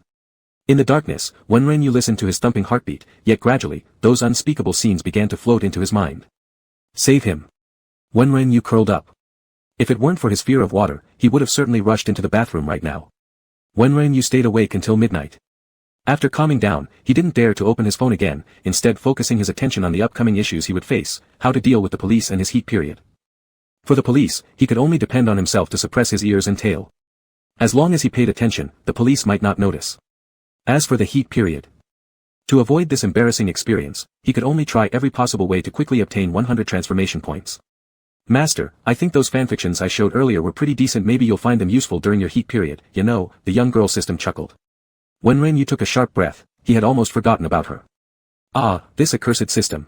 In the darkness, Wenren listened to his thumping heartbeat, yet gradually, those unspeakable scenes began to float into his mind. Save him. Wenren curled up. If it weren't for his fear of water, he would have certainly rushed into the bathroom right now. Wenren stayed awake until midnight. After calming down, he didn't dare to open his phone again, instead focusing his attention on the upcoming issues he would face, how to deal with the police and his heat period. For the police, he could only depend on himself to suppress his ears and tail. As long as he paid attention, the police might not notice. As for the heat period, to avoid this embarrassing experience, he could only try every possible way to quickly obtain 100 transformation points. Master, I think those fanfictions I showed earlier were pretty decent, maybe you'll find them useful during your heat period, you know, the young girl system chuckled. Wenren took a sharp breath, he had almost forgotten about her. Ah, this accursed system.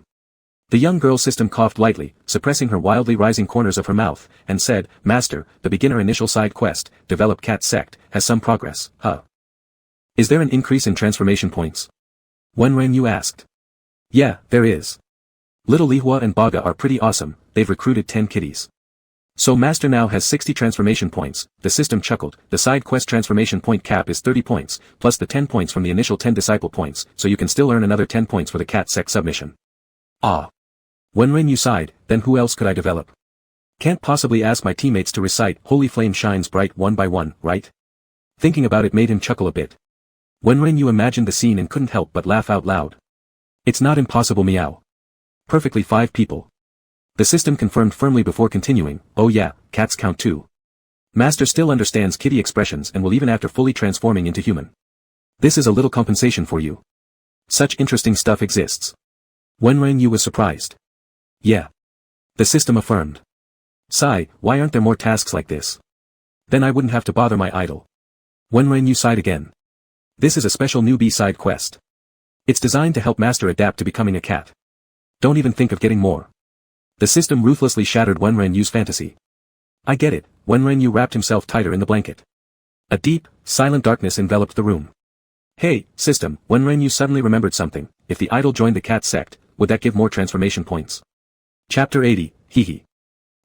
The young girl system coughed lightly, suppressing her wildly rising corners of her mouth, and said, Master, the beginner initial side quest, develop cat sect, has some progress, huh? Is there an increase in transformation points? Wenren Yu asked. Yeah, there is. Little Lihua and Baga are pretty awesome, they've recruited 10 kitties. So Master now has 60 transformation points, the system chuckled. The side quest transformation point cap is 30 points, plus the 10 points from the initial 10 disciple points, so you can still earn another 10 points for the cat sect submission. Ah. Wenren Yu sighed, then who else could I develop? Can't possibly ask my teammates to recite Holy Flame Shines Bright one by one, right? Thinking about it made him chuckle a bit. Wenren Yu imagined the scene and couldn't help but laugh out loud. It's not impossible, meow. Perfectly 5 people. The system confirmed firmly before continuing, oh yeah, cats count too. Master still understands kitty expressions and will even after fully transforming into human. This is a little compensation for you. Such interesting stuff exists. Wenren Yu was surprised. Yeah. The system affirmed. Sigh, why aren't there more tasks like this? Then I wouldn't have to bother my idol. Wenren Yu sighed again. This is a special newbie side quest. It's designed to help Master adapt to becoming a cat. Don't even think of getting more. The system ruthlessly shattered Wenren Yu's fantasy. I get it, Wenren Yu wrapped himself tighter in the blanket. A deep, silent darkness enveloped the room. Hey, system, Wenren Yu suddenly remembered something. If the idol joined the cat sect, would that give more transformation points? Chapter 80, Hehe.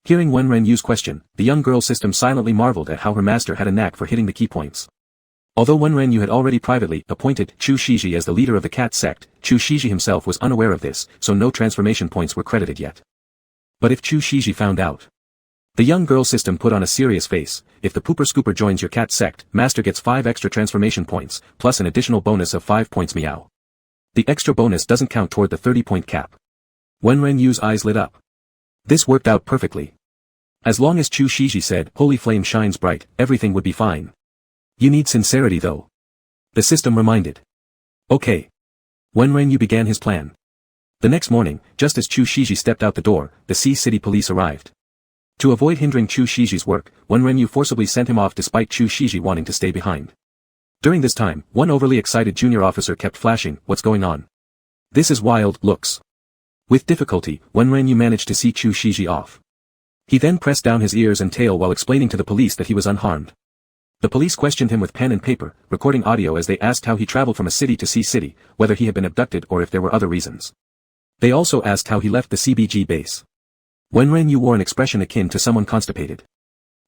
Hearing Wenren Yu's question, the young girl system silently marveled at how her master had a knack for hitting the key points. Although Wenren Yu had already privately appointed Chu Shiji as the leader of the cat sect, Chu Shiji himself was unaware of this, so no transformation points were credited yet. But if Chu Shiji found out? The young girl system put on a serious face. If the pooper scooper joins your cat sect, Master gets 5 extra transformation points, plus an additional bonus of 5 points, meow. The extra bonus doesn't count toward the 30-point cap. Wenren Yu's eyes lit up. This worked out perfectly. As long as Chu Shiji said, Holy Flame Shines Bright, everything would be fine. You need sincerity though. The system reminded. Okay. Wenren Yu began his plan. The next morning, just as Chu Shiji stepped out the door, the Sea City police arrived. To avoid hindering Chu Shiji's work, Wenren Yu forcibly sent him off despite Chu Shiji wanting to stay behind. During this time, one overly excited junior officer kept flashing, what's going on? This is wild, looks. With difficulty, Wenren Yu managed to see Chu Shiji off. He then pressed down his ears and tail while explaining to the police that he was unharmed. The police questioned him with pen and paper, recording audio as they asked how he traveled from a city to Sea City, whether he had been abducted or if there were other reasons. They also asked how he left the CBG base. Wenren Yu wore an expression akin to someone constipated.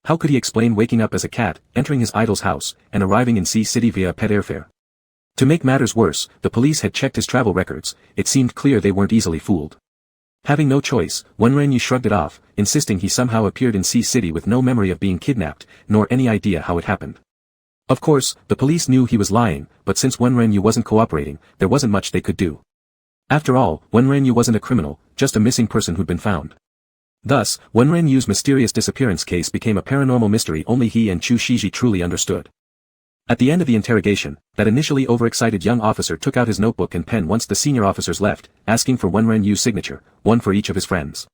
How could he explain waking up as a cat, entering his idol's house, and arriving in Sea City via pet airfare? To make matters worse, the police had checked his travel records. It seemed clear they weren't easily fooled. Having no choice, Wenren Yu shrugged it off, insisting he somehow appeared in Sea City with no memory of being kidnapped, nor any idea how it happened. Of course, the police knew he was lying, but since Wenren Yu wasn't cooperating, there wasn't much they could do. After all, Wenren Yu wasn't a criminal, just a missing person who'd been found. Thus, Wenren Yu's mysterious disappearance case became a paranormal mystery only he and Chu Shiji truly understood. At the end of the interrogation, that initially overexcited young officer took out his notebook and pen once the senior officers left, asking for Wenren Yu's signature, one for each of his friends.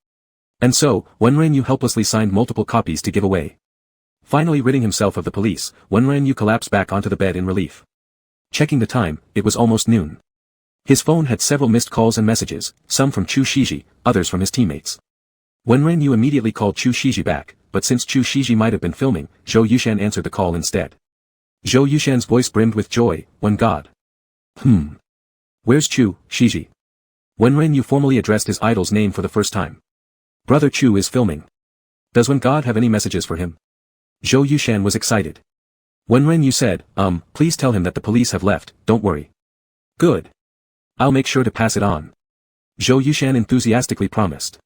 And so, Wenren Yu helplessly signed multiple copies to give away. Finally ridding himself of the police, Wenren Yu collapsed back onto the bed in relief. Checking the time, it was almost noon. His phone had several missed calls and messages, some from Chu Shiji, others from his teammates. Wenren Yu immediately called Chu Shiji back, but since Chu Shiji might have been filming, Zhou Yushan answered the call instead. Zhou Yushan's voice brimmed with joy, when God. Where's Chu, Shiji? Wenren Yu formally addressed his idol's name for the first time. Brother Chu is filming. Does When God have any messages for him? Zhou Yushan was excited. Wenren Yu said, please tell him that the police have left, don't worry. Good. I'll make sure to pass it on. Zhou Yushan enthusiastically promised.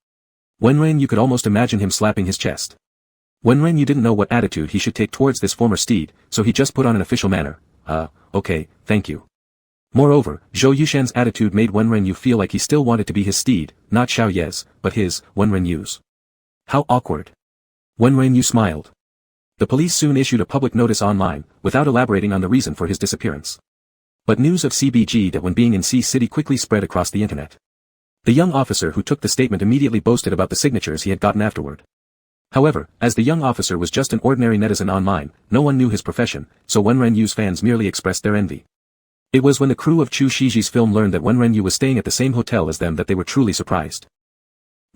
Wenren Yu could almost imagine him slapping his chest. Wenren Yu didn't know what attitude he should take towards this former steed, so he just put on an official manner. Okay, thank you. Moreover, Zhou Yushan's attitude made Wenren Yu feel like he still wanted to be his steed, not Xiao Ye's, but his, Wenren Yu's. How awkward. Wenren Yu smiled. The police soon issued a public notice online, without elaborating on the reason for his disappearance. But news of CBG that when being in Sea City quickly spread across the internet. The young officer who took the statement immediately boasted about the signatures he had gotten afterward. However, as the young officer was just an ordinary netizen online, no one knew his profession, so Wenren Yu's fans merely expressed their envy. It was when the crew of Chu Shiji's film learned that Wenren Yu was staying at the same hotel as them that they were truly surprised.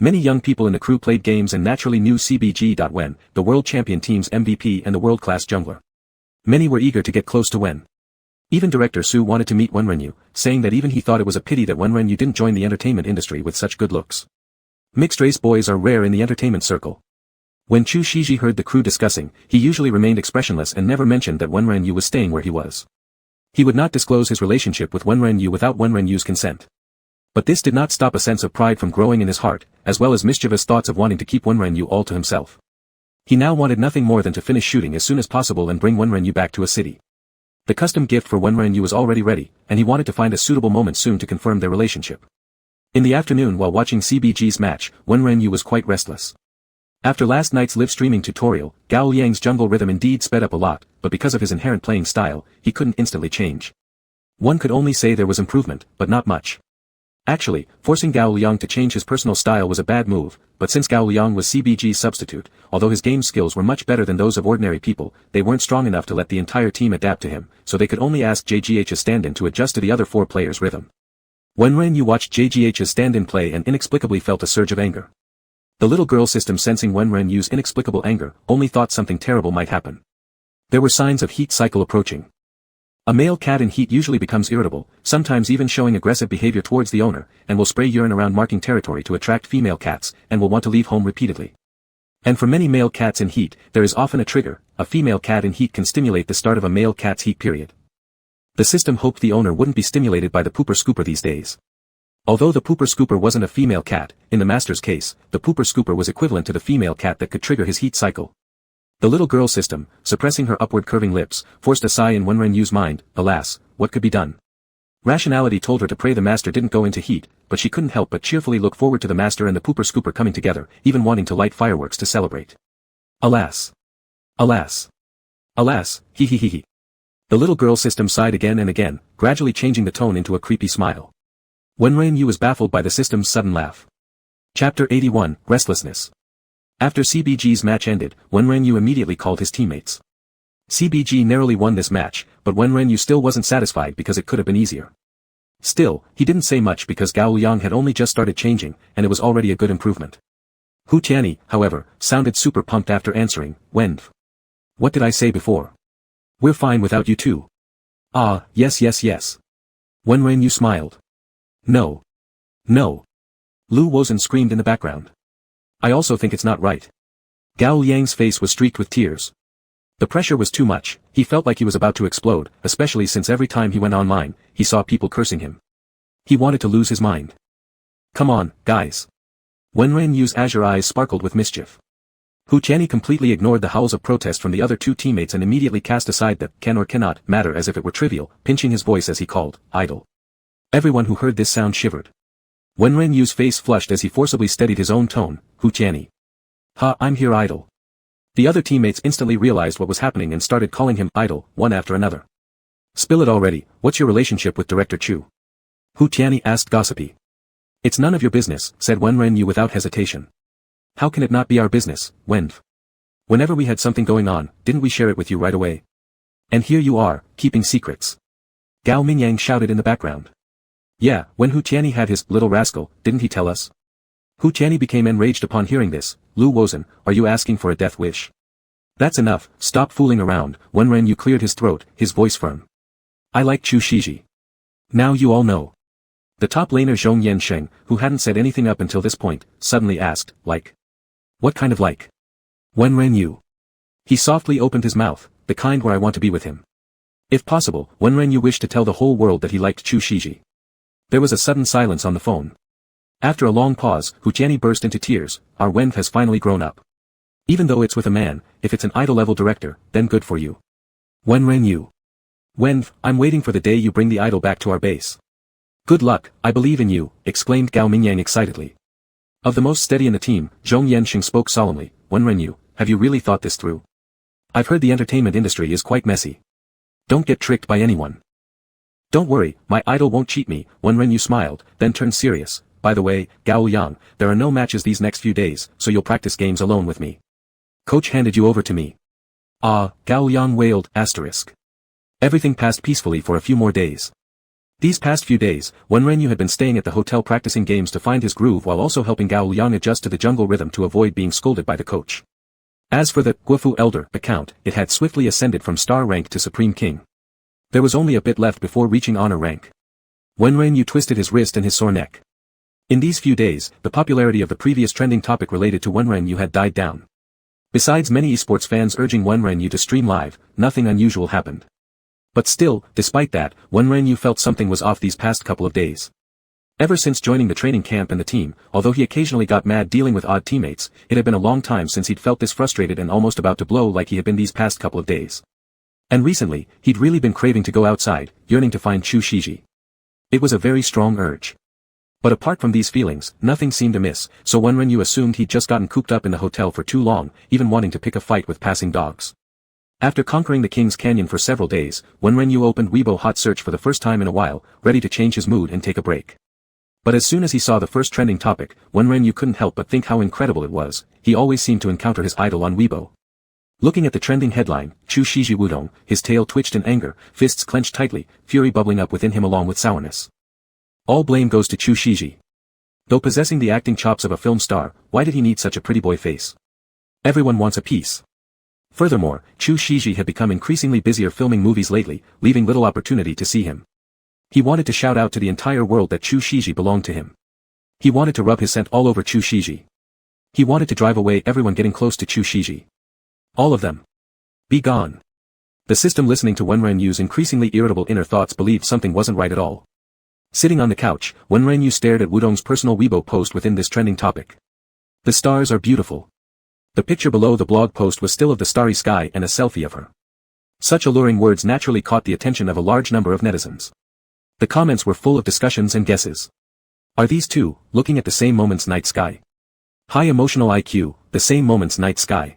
Many young people in the crew played games and naturally knew CBG. Wen, the world champion team's MVP and the world-class jungler. Many were eager to get close to Wen. Even director Su wanted to meet Wenrenyu, saying that even he thought it was a pity that Wenrenyu didn't join the entertainment industry with such good looks. Mixed-race boys are rare in the entertainment circle. When Chu Shiji heard the crew discussing, he usually remained expressionless and never mentioned that Wenrenyu was staying where he was. He would not disclose his relationship with Wenrenyu without Wenrenyu's consent. But this did not stop a sense of pride from growing in his heart, as well as mischievous thoughts of wanting to keep Wenrenyu all to himself. He now wanted nothing more than to finish shooting as soon as possible and bring Wenrenyu back to a city. The custom gift for Wenrenyu was already ready, and he wanted to find a suitable moment soon to confirm their relationship. In the afternoon while watching CBG's match, Wenrenyu was quite restless. After last night's live-streaming tutorial, Gao Liang's jungle rhythm indeed sped up a lot, but because of his inherent playing style, he couldn't instantly change. One could only say there was improvement, but not much. Actually, forcing Gao Liang to change his personal style was a bad move, but since Gao Liang was CBG's substitute, although his game skills were much better than those of ordinary people, they weren't strong enough to let the entire team adapt to him, so they could only ask JGH's stand-in to adjust to the other four players' rhythm. Wenrenyu watched JGH's stand-in play and inexplicably felt a surge of anger. The little girl system, sensing Wenrenyu's inexplicable anger, only thought something terrible might happen. There were signs of heat cycle approaching. A male cat in heat usually becomes irritable, sometimes even showing aggressive behavior towards the owner, and will spray urine around marking territory to attract female cats, and will want to leave home repeatedly. And for many male cats in heat, there is often a trigger. A female cat in heat can stimulate the start of a male cat's heat period. The system hoped the owner wouldn't be stimulated by the pooper scooper these days. Although the pooper scooper wasn't a female cat, in the master's case, the pooper scooper was equivalent to the female cat that could trigger his heat cycle. The little girl system, suppressing her upward curving lips, forced a sigh in Wenrenyu's mind. Alas, what could be done? Rationality told her to pray the master didn't go into heat, but she couldn't help but cheerfully look forward to the master and the pooper scooper coming together, even wanting to light fireworks to celebrate. Alas! Alas! Alas, he. The little girl system sighed again and again, gradually changing the tone into a creepy smile. Wenrenyu was baffled by the system's sudden laugh. Chapter 81, Restlessness. After CBG's match ended, Wenrenyu immediately called his teammates. CBG narrowly won this match, but Wenrenyu still wasn't satisfied because it could have been easier. Still, he didn't say much because Gao Liang had only just started changing, and it was already a good improvement. Hu Tianyi, however, sounded super pumped after answering, Wen. What did I say before? We're fine without you too. Ah, yes. Wenrenyu smiled. No. Lu Wozhen screamed in the background. I also think it's not right. Gao Liang's face was streaked with tears. The pressure was too much, he felt like he was about to explode, especially since every time he went online, he saw people cursing him. He wanted to lose his mind. Come on, guys. Wenrenyu's azure eyes sparkled with mischief. Hu Tianyi completely ignored the howls of protest from the other two teammates and immediately cast aside the can or cannot matter as if it were trivial, pinching his voice as he called, idle. Everyone who heard this sound shivered. Wenrenyu's face flushed as he forcibly steadied his own tone, Hu Tianyi. Ha, I'm here idle. The other teammates instantly realized what was happening and started calling him idle, one after another. Spill it already, what's your relationship with Director Chu? Hu Tianyi asked gossipy. It's none of your business, said Wenrenyu without hesitation. How can it not be our business, Wen? Whenever we had something going on, didn't we share it with you right away? And here you are, keeping secrets. Gao Mingyang shouted in the background. Yeah, when Hu Tianyi had his little rascal, didn't he tell us? Hu Tianyi became enraged upon hearing this. Lu Wozhen, are you asking for a death wish? That's enough, stop fooling around. Wenrenyu cleared his throat, his voice firm. I like Chu Shiji. Now you all know. The top laner Zhong Yansheng, who hadn't said anything up until this point, suddenly asked, like? What kind of like? Wenrenyu. He softly opened his mouth, the kind where I want to be with him. If possible, Wenrenyu wished to tell the whole world that he liked Chu Shiji. There was a sudden silence on the phone. After a long pause, Hu Tianyi burst into tears. Our Wen has finally grown up. Even though it's with a man, if it's an idol-level director, then good for you. Wenrenyu. Wen, I'm waiting for the day you bring the idol back to our base. Good luck, I believe in you, exclaimed Gao Mingyang excitedly. Of the most steady in the team, Zhong Yansheng spoke solemnly. Wenrenyu, have you really thought this through? I've heard the entertainment industry is quite messy. Don't get tricked by anyone. Don't worry, my idol won't cheat me. Wenrenyu smiled, then turned serious. By the way, Gao Liang, there are no matches these next few days, so you'll practice games alone with me. Coach handed you over to me. Ah, Gao Liang wailed, *. Everything passed peacefully for a few more days. These past few days, Wenren had been staying at the hotel practicing games to find his groove while also helping Gao Liang adjust to the jungle rhythm to avoid being scolded by the coach. As for the Guofu Elder account, it had swiftly ascended from star rank to Supreme King. There was only a bit left before reaching honor rank. Wenren twisted his wrist and his sore neck. In these few days, the popularity of the previous trending topic related to Wenren had died down. Besides many esports fans urging Wenren to stream live, nothing unusual happened. But still, despite that, Wenren felt something was off these past couple of days. Ever since joining the training camp and the team, although he occasionally got mad dealing with odd teammates, it had been a long time since he'd felt this frustrated and almost about to blow like he had been these past couple of days. And recently, he'd really been craving to go outside, yearning to find Chu Shiji. It was a very strong urge. But apart from these feelings, nothing seemed amiss, so Wenren assumed he'd just gotten cooped up in the hotel for too long, even wanting to pick a fight with passing dogs. After conquering the King's Canyon for several days, Wenren opened Weibo Hot Search for the first time in a while, ready to change his mood and take a break. But as soon as he saw the first trending topic, Wenren couldn't help but think how incredible it was. He always seemed to encounter his idol on Weibo. Looking at the trending headline, Chu Shiji Wudong, his tail twitched in anger, fists clenched tightly, fury bubbling up within him along with sourness. All blame goes to Chu Shiji. Though possessing the acting chops of a film star, why did he need such a pretty boy face? Everyone wants a piece. Furthermore, Chu Shiji had become increasingly busier filming movies lately, leaving little opportunity to see him. He wanted to shout out to the entire world that Chu Shiji belonged to him. He wanted to rub his scent all over Chu Shiji. He wanted to drive away everyone getting close to Chu Shiji. All of them. Be gone. The system listening to Wenren's increasingly irritable inner thoughts believed something wasn't right at all. Sitting on the couch, Wenren stared at Wudong's personal Weibo post within this trending topic. The stars are beautiful. The picture below the blog post was still of the starry sky and a selfie of her. Such alluring words naturally caught the attention of a large number of netizens. The comments were full of discussions and guesses. Are these two, looking at the same moment's night sky? High emotional IQ, the same moment's night sky.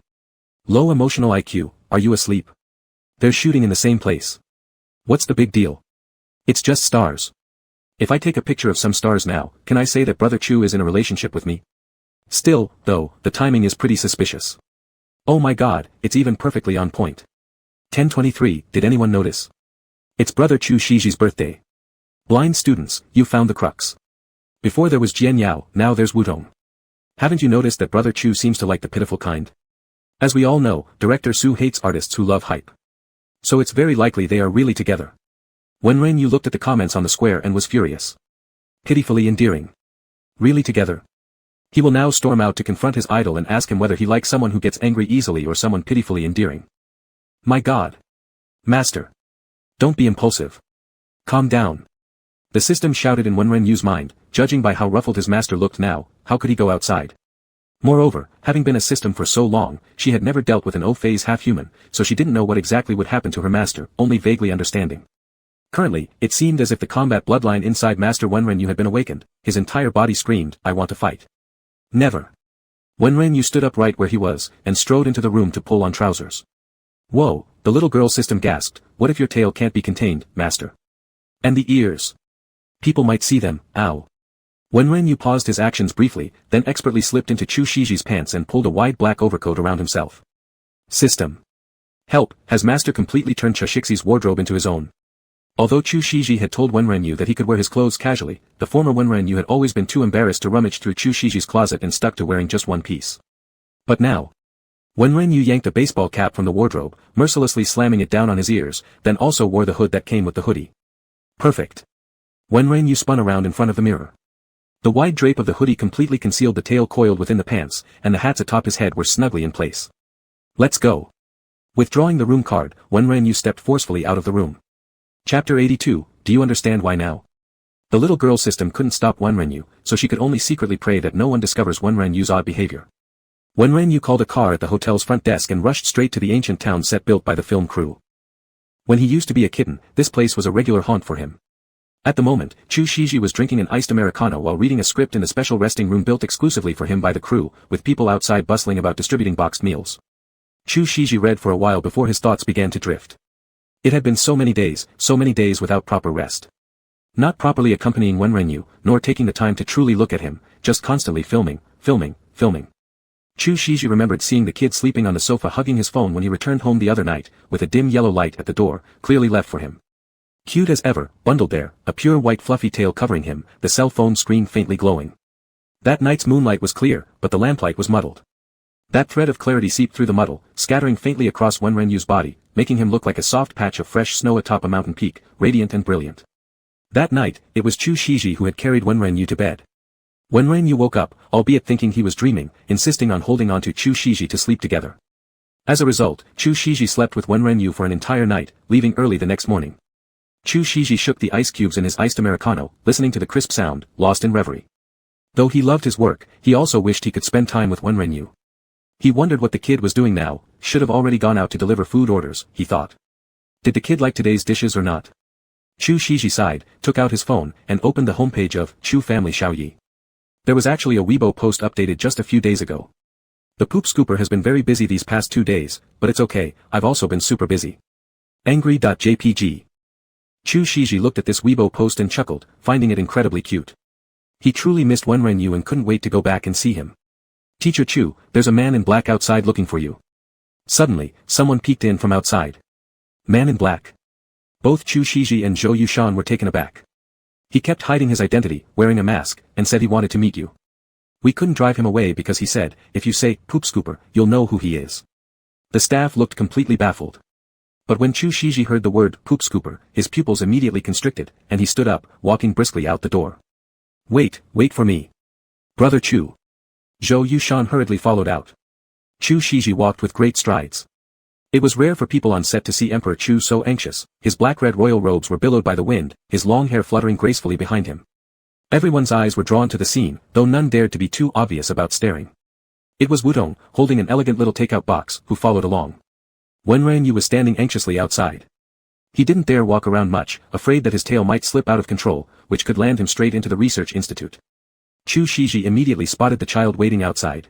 Low emotional IQ, are you asleep? They're shooting in the same place. What's the big deal? It's just stars. If I take a picture of some stars now, can I say that Brother Chu is in a relationship with me? Still, though, the timing is pretty suspicious. Oh my god, it's even perfectly on point. 10:23, did anyone notice? It's Brother Chu Shiji's birthday. Blind students, you found the crux. Before there was Jian Yao, now there's Wudong. Haven't you noticed that Brother Chu seems to like the pitiful kind? As we all know, Director Su hates artists who love hype. So it's very likely they are really together. Wenren looked at the comments on the square and was furious. Pitifully endearing. Really together? He will now storm out to confront his idol and ask him whether he likes someone who gets angry easily or someone pitifully endearing. My god. Master. Don't be impulsive. Calm down. The system shouted in Wenren's mind, judging by how ruffled his master looked now, how could he go outside? Moreover, having been a system for so long, she had never dealt with an O-phase half-human, so she didn't know what exactly would happen to her master, only vaguely understanding. Currently, it seemed as if the combat bloodline inside Master Wenren had been awakened. His entire body screamed, I want to fight. Never. Wenren stood up right where he was, and strode into the room to pull on trousers. Whoa, the little girl system gasped, what if your tail can't be contained, master? And the ears. People might see them, ow. Wenren paused his actions briefly, then expertly slipped into Chu Shiji's pants and pulled a wide black overcoat around himself. System. Help, has master completely turned Chashixi's wardrobe into his own? Although Chu Shiji had told Wenren that he could wear his clothes casually, the former Wenren had always been too embarrassed to rummage through Chu Shiji's closet and stuck to wearing just one piece. But now, Wenren yanked a baseball cap from the wardrobe, mercilessly slamming it down on his ears, then also wore the hood that came with the hoodie. Perfect. Wenren spun around in front of the mirror. The wide drape of the hoodie completely concealed the tail coiled within the pants, and the hats atop his head were snugly in place. Let's go. Withdrawing the room card, Wenren stepped forcefully out of the room. Chapter 82, do you understand why now? The little girl system couldn't stop Wenren, so she could only secretly pray that no one discovers Wenren's odd behavior. Wenren called a car at the hotel's front desk and rushed straight to the ancient town set built by the film crew. When he used to be a kitten, this place was a regular haunt for him. At the moment, Chu Shiji was drinking an iced Americano while reading a script in the special resting room built exclusively for him by the crew, with people outside bustling about distributing boxed meals. Chu Shiji read for a while before his thoughts began to drift. It had been so many days without proper rest. Not properly accompanying Wenren, nor taking the time to truly look at him, just constantly filming. Chu Shiji remembered seeing the kid sleeping on the sofa hugging his phone when he returned home the other night, with a dim yellow light at the door, clearly left for him. Cute as ever, bundled there, a pure white fluffy tail covering him, the cell phone screen faintly glowing. That night's moonlight was clear, but the lamplight was muddled. That thread of clarity seeped through the muddle, scattering faintly across Wenrenyu's body, making him look like a soft patch of fresh snow atop a mountain peak, radiant and brilliant. That night, it was Chu Shiji who had carried Wenrenyu to bed. Wenrenyu woke up, albeit thinking he was dreaming, insisting on holding on to Chu Shiji to sleep together. As a result, Chu Shiji slept with Wenrenyu for an entire night, leaving early the next morning. Chu Shiji shook the ice cubes in his iced Americano, listening to the crisp sound, lost in reverie. Though he loved his work, he also wished he could spend time with Wenrenyu. He wondered what the kid was doing now, should have already gone out to deliver food orders, he thought. Did the kid like today's dishes or not? Chu Shiji sighed, took out his phone, and opened the homepage of Chu Family Xiaoyi. There was actually a Weibo post updated just a few days ago. The poop scooper has been very busy these past 2 days, but it's okay, I've also been super busy. Angry.jpg. Chu Shiji looked at this Weibo post and chuckled, finding it incredibly cute. He truly missed Wenrenyu and couldn't wait to go back and see him. Teacher Chu, there's a man in black outside looking for you. Suddenly, someone peeked in from outside. Man in black. Both Chu Shiji and Zhou Yushan were taken aback. He kept hiding his identity, wearing a mask, and said he wanted to meet you. We couldn't drive him away because he said, if you say, poop scooper, you'll know who he is. The staff looked completely baffled. But when Chu Shiji heard the word poop scooper, his pupils immediately constricted, and he stood up, walking briskly out the door. Wait for me. Brother Chu. Zhou Yushan hurriedly followed out. Chu Shiji walked with great strides. It was rare for people on set to see Emperor Chu so anxious. His black-red royal robes were billowed by the wind, his long hair fluttering gracefully behind him. Everyone's eyes were drawn to the scene, though none dared to be too obvious about staring. It was Wudong, holding an elegant little takeout box, who followed along. Wenrenyu was standing anxiously outside. He didn't dare walk around much, afraid that his tail might slip out of control, which could land him straight into the research institute. Chu Shiji immediately spotted the child waiting outside.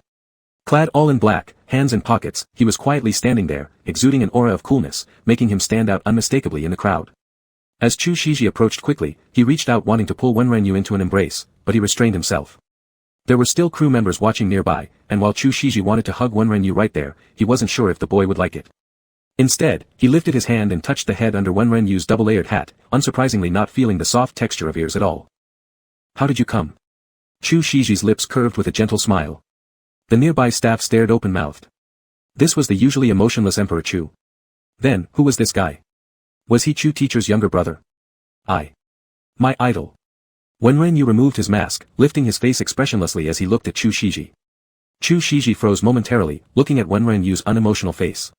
Clad all in black, hands in pockets, he was quietly standing there, exuding an aura of coolness, making him stand out unmistakably in the crowd. As Chu Shiji approached quickly, he reached out wanting to pull Wenrenyu into an embrace, but he restrained himself. There were still crew members watching nearby, and while Chu Shiji wanted to hug Wenrenyu right there, he wasn't sure if the boy would like it. Instead, he lifted his hand and touched the head under Wenrenyu's double-layered hat, unsurprisingly not feeling the soft texture of ears at all. How did you come? Chu Shiji's lips curved with a gentle smile. The nearby staff stared open-mouthed. This was the usually emotionless Emperor Chu. Then, who was this guy? Was he Chu Teacher's younger brother? My idol. Wenrenyu removed his mask, lifting his face expressionlessly as he looked at Chu Shiji. Chu Shiji froze momentarily, looking at Wenrenyu's unemotional face.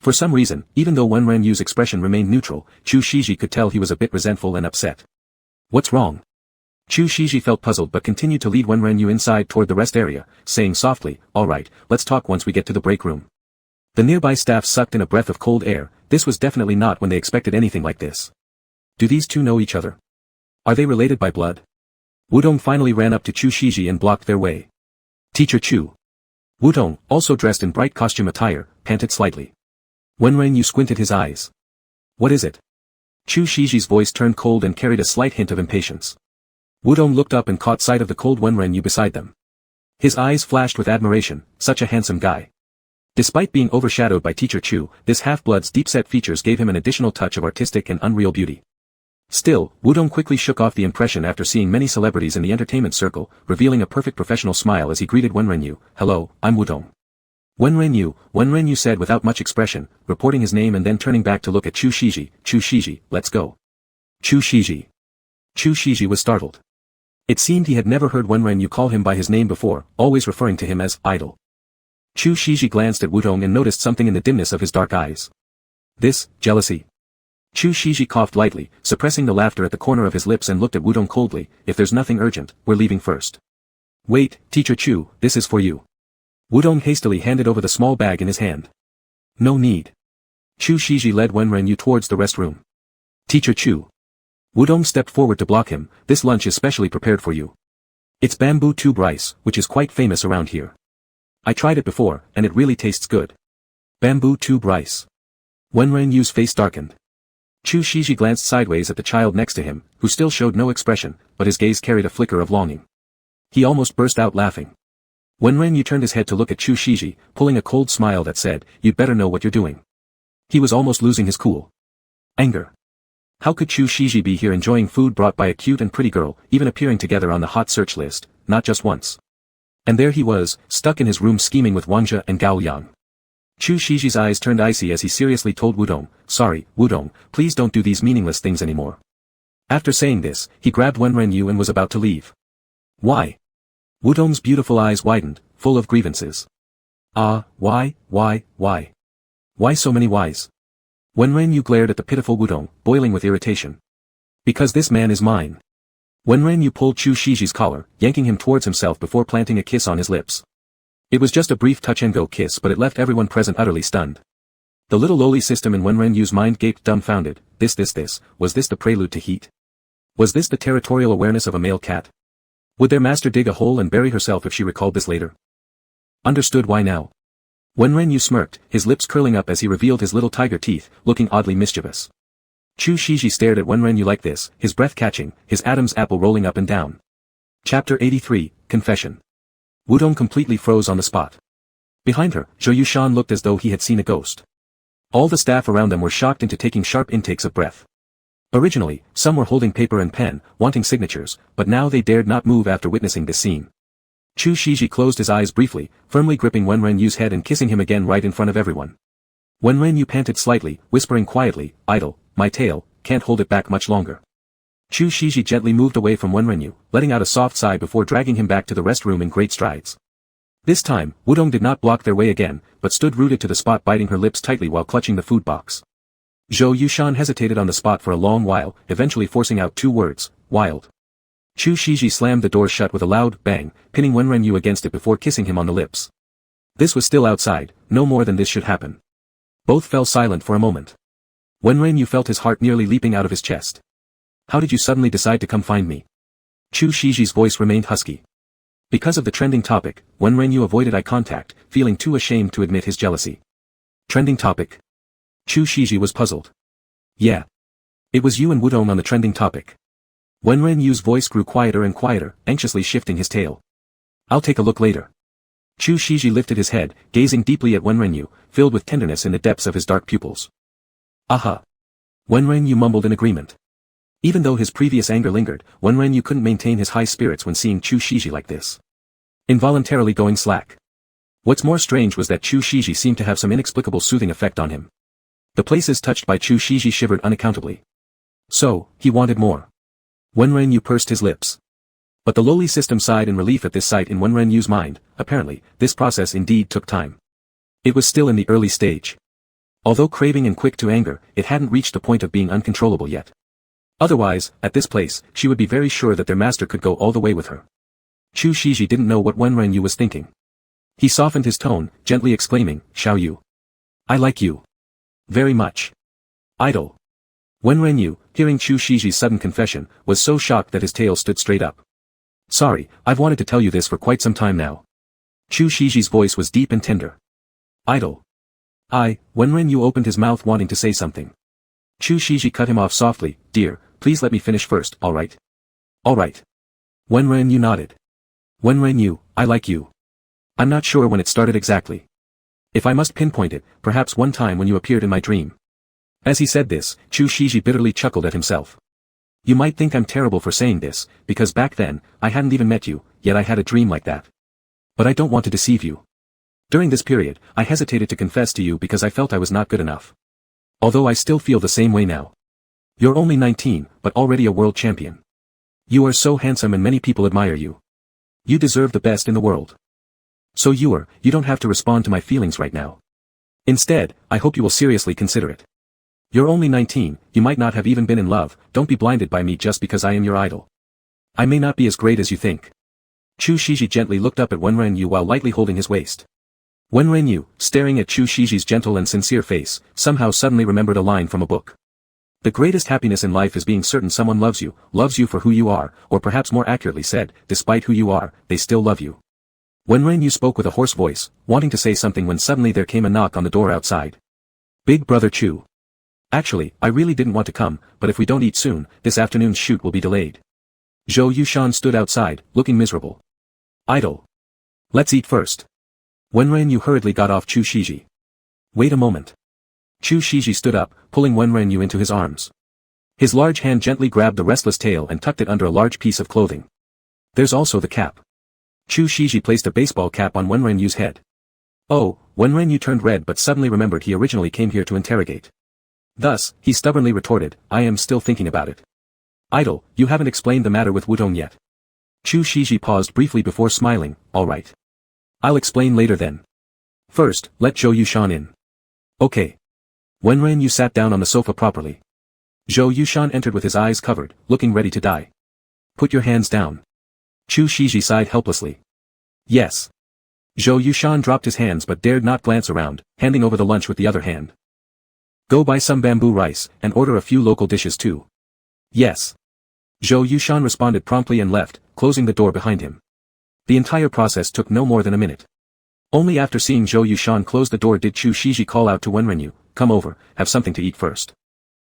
For some reason, even though Wenrenyu's expression remained neutral, Chu Shiji could tell he was a bit resentful and upset. What's wrong? Chu Shiji felt puzzled but continued to lead Wenrenyu inside toward the rest area, saying softly, alright, let's talk once we get to the break room. The nearby staff sucked in a breath of cold air. This was definitely not when they expected anything like this. Do these two know each other? Are they related by blood? Wudong finally ran up to Chu Shiji and blocked their way. Teacher Chu. Wudong, also dressed in bright costume attire, panted slightly. Wenrenyu squinted his eyes. What is it? Chu Shiji's voice turned cold and carried a slight hint of impatience. Wudong looked up and caught sight of the cold Wenrenyu beside them. His eyes flashed with admiration, such a handsome guy. Despite being overshadowed by Teacher Chu, this half-blood's deep-set features gave him an additional touch of artistic and unreal beauty. Still, Wudong quickly shook off the impression after seeing many celebrities in the entertainment circle, revealing a perfect professional smile as he greeted Wenrenyu. Hello, I'm Wudong. Wenrenyu said without much expression, reporting his name and then turning back to look at Chu Shiji. Chu Shiji, let's go. Chu Shiji. Chu Shiji was startled. It seemed he had never heard Wenrenyu call him by his name before, always referring to him as idol. Chu Shiji glanced at Wudong and noticed something in the dimness of his dark eyes. This, jealousy. Chu Shiji coughed lightly, suppressing the laughter at the corner of his lips and looked at Wudong coldly. If there's nothing urgent, we're leaving first. Wait, Teacher Chu, this is for you. Wudong hastily handed over the small bag in his hand. No need. Chu Shiji led Wenrenyu towards the restroom. Teacher Chu. Wudong stepped forward to block him. This lunch is specially prepared for you. It's bamboo tube rice, which is quite famous around here. I tried it before, and it really tastes good. Bamboo tube rice. Wenrenyu's face darkened. Chu Shiji glanced sideways at the child next to him, who still showed no expression, but his gaze carried a flicker of longing. He almost burst out laughing. Wenrenyu turned his head to look at Chu Shiji, pulling a cold smile that said, you'd better know what you're doing. He was almost losing his cool. Anger. How could Chu Shiji be here enjoying food brought by a cute and pretty girl, even appearing together on the hot search list, not just once? And there he was, stuck in his room scheming with Wanja and Gao Yang. Chu Shiji's eyes turned icy as he seriously told Wudong, "Sorry, Wudong, please don't do these meaningless things anymore." After saying this, he grabbed Wenren and was about to leave. Why? Wudong's beautiful eyes widened, full of grievances. Why? Why so many whys? Wenren glared at the pitiful Wudong, boiling with irritation. Because this man is mine. Wenren pulled Chu Shiji's collar, yanking him towards himself before planting a kiss on his lips. It was just a brief touch-and-go kiss, but it left everyone present utterly stunned. The little lowly system in Wenren's mind gaped dumbfounded. Was this the prelude to heat? Was this the territorial awareness of a male cat? Would their master dig a hole and bury herself if she recalled this later? Understood why now. Wenren smirked, his lips curling up as he revealed his little tiger teeth, looking oddly mischievous. Chu Shiji stared at Wenren like this, his breath catching, his Adam's apple rolling up and down. Chapter 83, Confession. Wudong completely froze on the spot. Behind her, Zhou Yushan looked as though he had seen a ghost. All the staff around them were shocked into taking sharp intakes of breath. Originally, some were holding paper and pen, wanting signatures, but now they dared not move after witnessing this scene. Chu Shiji closed his eyes briefly, firmly gripping Wenren's head and kissing him again right in front of everyone. Wenren panted slightly, whispering quietly, "Idle, my tail, can't hold it back much longer." Chu Shiji gently moved away from Wenren, letting out a soft sigh before dragging him back to the restroom in great strides. This time, Wudong did not block their way again, but stood rooted to the spot, biting her lips tightly while clutching the food box. Zhou Yushan hesitated on the spot for a long while, eventually forcing out two words, "Wild." Chu Shiji slammed the door shut with a loud bang, pinning Wenren against it before kissing him on the lips. This was still outside, no more than this should happen. Both fell silent for a moment. Wenren felt his heart nearly leaping out of his chest. "How did you suddenly decide to come find me?" Chu Shiji's voice remained husky. Because of the trending topic, Wenren avoided eye contact, feeling too ashamed to admit his jealousy. Trending topic? Chu Shiji was puzzled. Yeah. It was you and Wudong on the trending topic. Wenren's voice grew quieter and quieter, anxiously shifting his tail. "I'll take a look later." Chu Shiji lifted his head, gazing deeply at Wenren, filled with tenderness in the depths of his dark pupils. "Aha." Wenren mumbled in agreement. Even though his previous anger lingered, Wenren couldn't maintain his high spirits when seeing Chu Shiji like this. Involuntarily going slack. What's more strange was that Chu Shiji seemed to have some inexplicable soothing effect on him. The places touched by Chu Shiji shivered unaccountably. So, he wanted more. Wenren pursed his lips. But the lowly system sighed in relief at this sight in Wenren's mind. Apparently, this process indeed took time. It was still in the early stage. Although craving and quick to anger, it hadn't reached the point of being uncontrollable yet. Otherwise, at this place, she would be very sure that their master could go all the way with her. Chu Shiji didn't know what Wenren was thinking. He softened his tone, gently exclaiming, "Xiao Yu. I like you. Very much. Idle." Wenren, hearing Chu Shiji's sudden confession, was so shocked that his tail stood straight up. "Sorry, I've wanted to tell you this for quite some time now." Chu Shiji's voice was deep and tender. "Idle." Wenren opened his mouth wanting to say something. Chu Shiji cut him off softly, "Dear, please let me finish first, alright?" "Alright." Wenren nodded. "Wenren, I like you. I'm not sure when it started exactly. If I must pinpoint it, perhaps one time when you appeared in my dream." As he said this, Chu Shiji bitterly chuckled at himself. "You might think I'm terrible for saying this, because back then, I hadn't even met you, yet I had a dream like that. But I don't want to deceive you. During this period, I hesitated to confess to you because I felt I was not good enough. Although I still feel the same way now. You're only 19, but already a world champion. You are so handsome and many people admire you. You deserve the best in the world. So you don't have to respond to my feelings right now. Instead, I hope you will seriously consider it. You're only 19, you might not have even been in love, don't be blinded by me just because I am your idol. I may not be as great as you think." Chu Shiji gently looked up at Wenren while lightly holding his waist. Wenren, staring at Chu Shiji's gentle and sincere face, somehow suddenly remembered a line from a book. "The greatest happiness in life is being certain someone loves you for who you are, or perhaps more accurately said, despite who you are, they still love you." Wenren spoke with a hoarse voice, wanting to say something when suddenly there came a knock on the door outside. "Big brother Chu. Actually, I really didn't want to come, but if we don't eat soon, this afternoon's shoot will be delayed." Zhou Yushan stood outside, looking miserable. "Idle. Let's eat first." Wenren hurriedly got off Chu Shiji. "Wait a moment." Chu Shiji stood up, pulling Wenren into his arms. His large hand gently grabbed the restless tail and tucked it under a large piece of clothing. There's also the cap. Chu Shiji placed a baseball cap on Wenrenyu's head. Oh, Wenrenyu turned red but suddenly remembered he originally came here to interrogate. Thus, he stubbornly retorted, I am still thinking about it. Idle, you haven't explained the matter with Wudong yet. Chu Shiji paused briefly before smiling, alright. I'll explain later then. First, let Zhou Yushan in. Okay. Wenrenyu sat down on the sofa properly. Zhou Yushan entered with his eyes covered, looking ready to die. Put your hands down. Chu Shiji sighed helplessly. Yes. Zhou Yushan dropped his hands but dared not glance around, handing over the lunch with the other hand. Go buy some bamboo rice, and order a few local dishes too. Yes. Zhou Yushan responded promptly and left, closing the door behind him. The entire process took no more than a minute. Only after seeing Zhou Yushan close the door did Chu Shiji call out to Wenrenyu, come over, have something to eat first.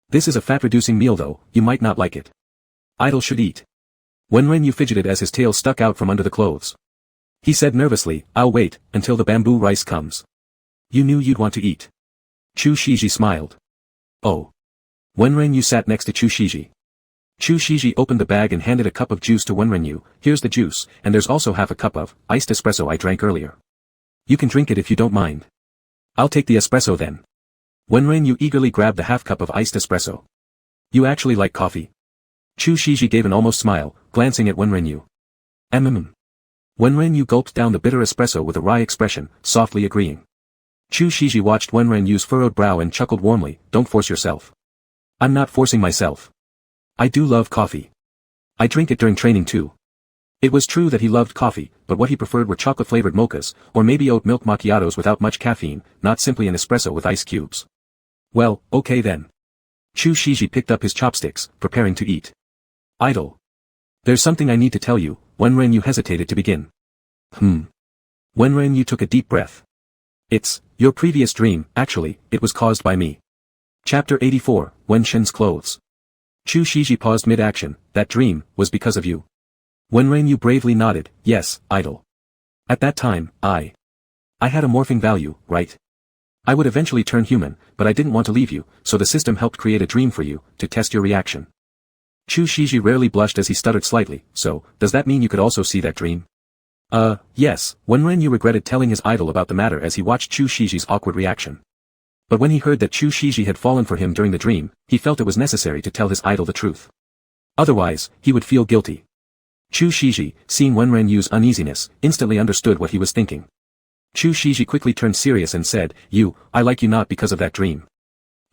This is a fat-reducing meal though, you might not like it. Idle should eat. Wenrenyu fidgeted as his tail stuck out from under the clothes. He said nervously, I'll wait, until the bamboo rice comes. You knew you'd want to eat. Chu Shiji smiled. Oh. Wenrenyu sat next to Chu Shiji. Chu Shiji opened the bag and handed a cup of juice to Wenrenyu, here's the juice, and there's also half a cup of iced espresso I drank earlier. You can drink it if you don't mind. I'll take the espresso then. Wenrenyu eagerly grabbed the half cup of iced espresso. You actually like coffee? Chu Shiji gave an almost smile, glancing at Wenrenyu. Wenrenyu gulped down the bitter espresso with a wry expression, softly agreeing. Chu Shiji watched Wenrenyu's furrowed brow and chuckled warmly, don't force yourself. I'm not forcing myself. I do love coffee. I drink it during training too. It was true that he loved coffee, but what he preferred were chocolate-flavored mochas, or maybe oat milk macchiatos without much caffeine, not simply an espresso with ice cubes. Well, okay then. Chu Shiji picked up his chopsticks, preparing to eat. Idle. There's something I need to tell you, Wenrenyu hesitated to begin. Wenrenyu took a deep breath. It's your previous dream, actually, it was caused by me. Chapter 84, Wen Shen's Clothes. Chu Shiji paused mid-action, that dream, was because of you. Wenrenyu bravely nodded, yes, Idle. At that time, I had a morphing value, right? I would eventually turn human, but I didn't want to leave you, so the system helped create a dream for you, to test your reaction. Chu Shiji rarely blushed as he stuttered slightly, so, does that mean you could also see that dream? Yes, Wenrenyu regretted telling his idol about the matter as he watched Chu Shiji's awkward reaction. But when he heard that Chu Shiji had fallen for him during the dream, he felt it was necessary to tell his idol the truth. Otherwise, he would feel guilty. Chu Shiji, seeing Wenrenyu's uneasiness, instantly understood what he was thinking. Chu Shiji quickly turned serious and said, I like you not because of that dream.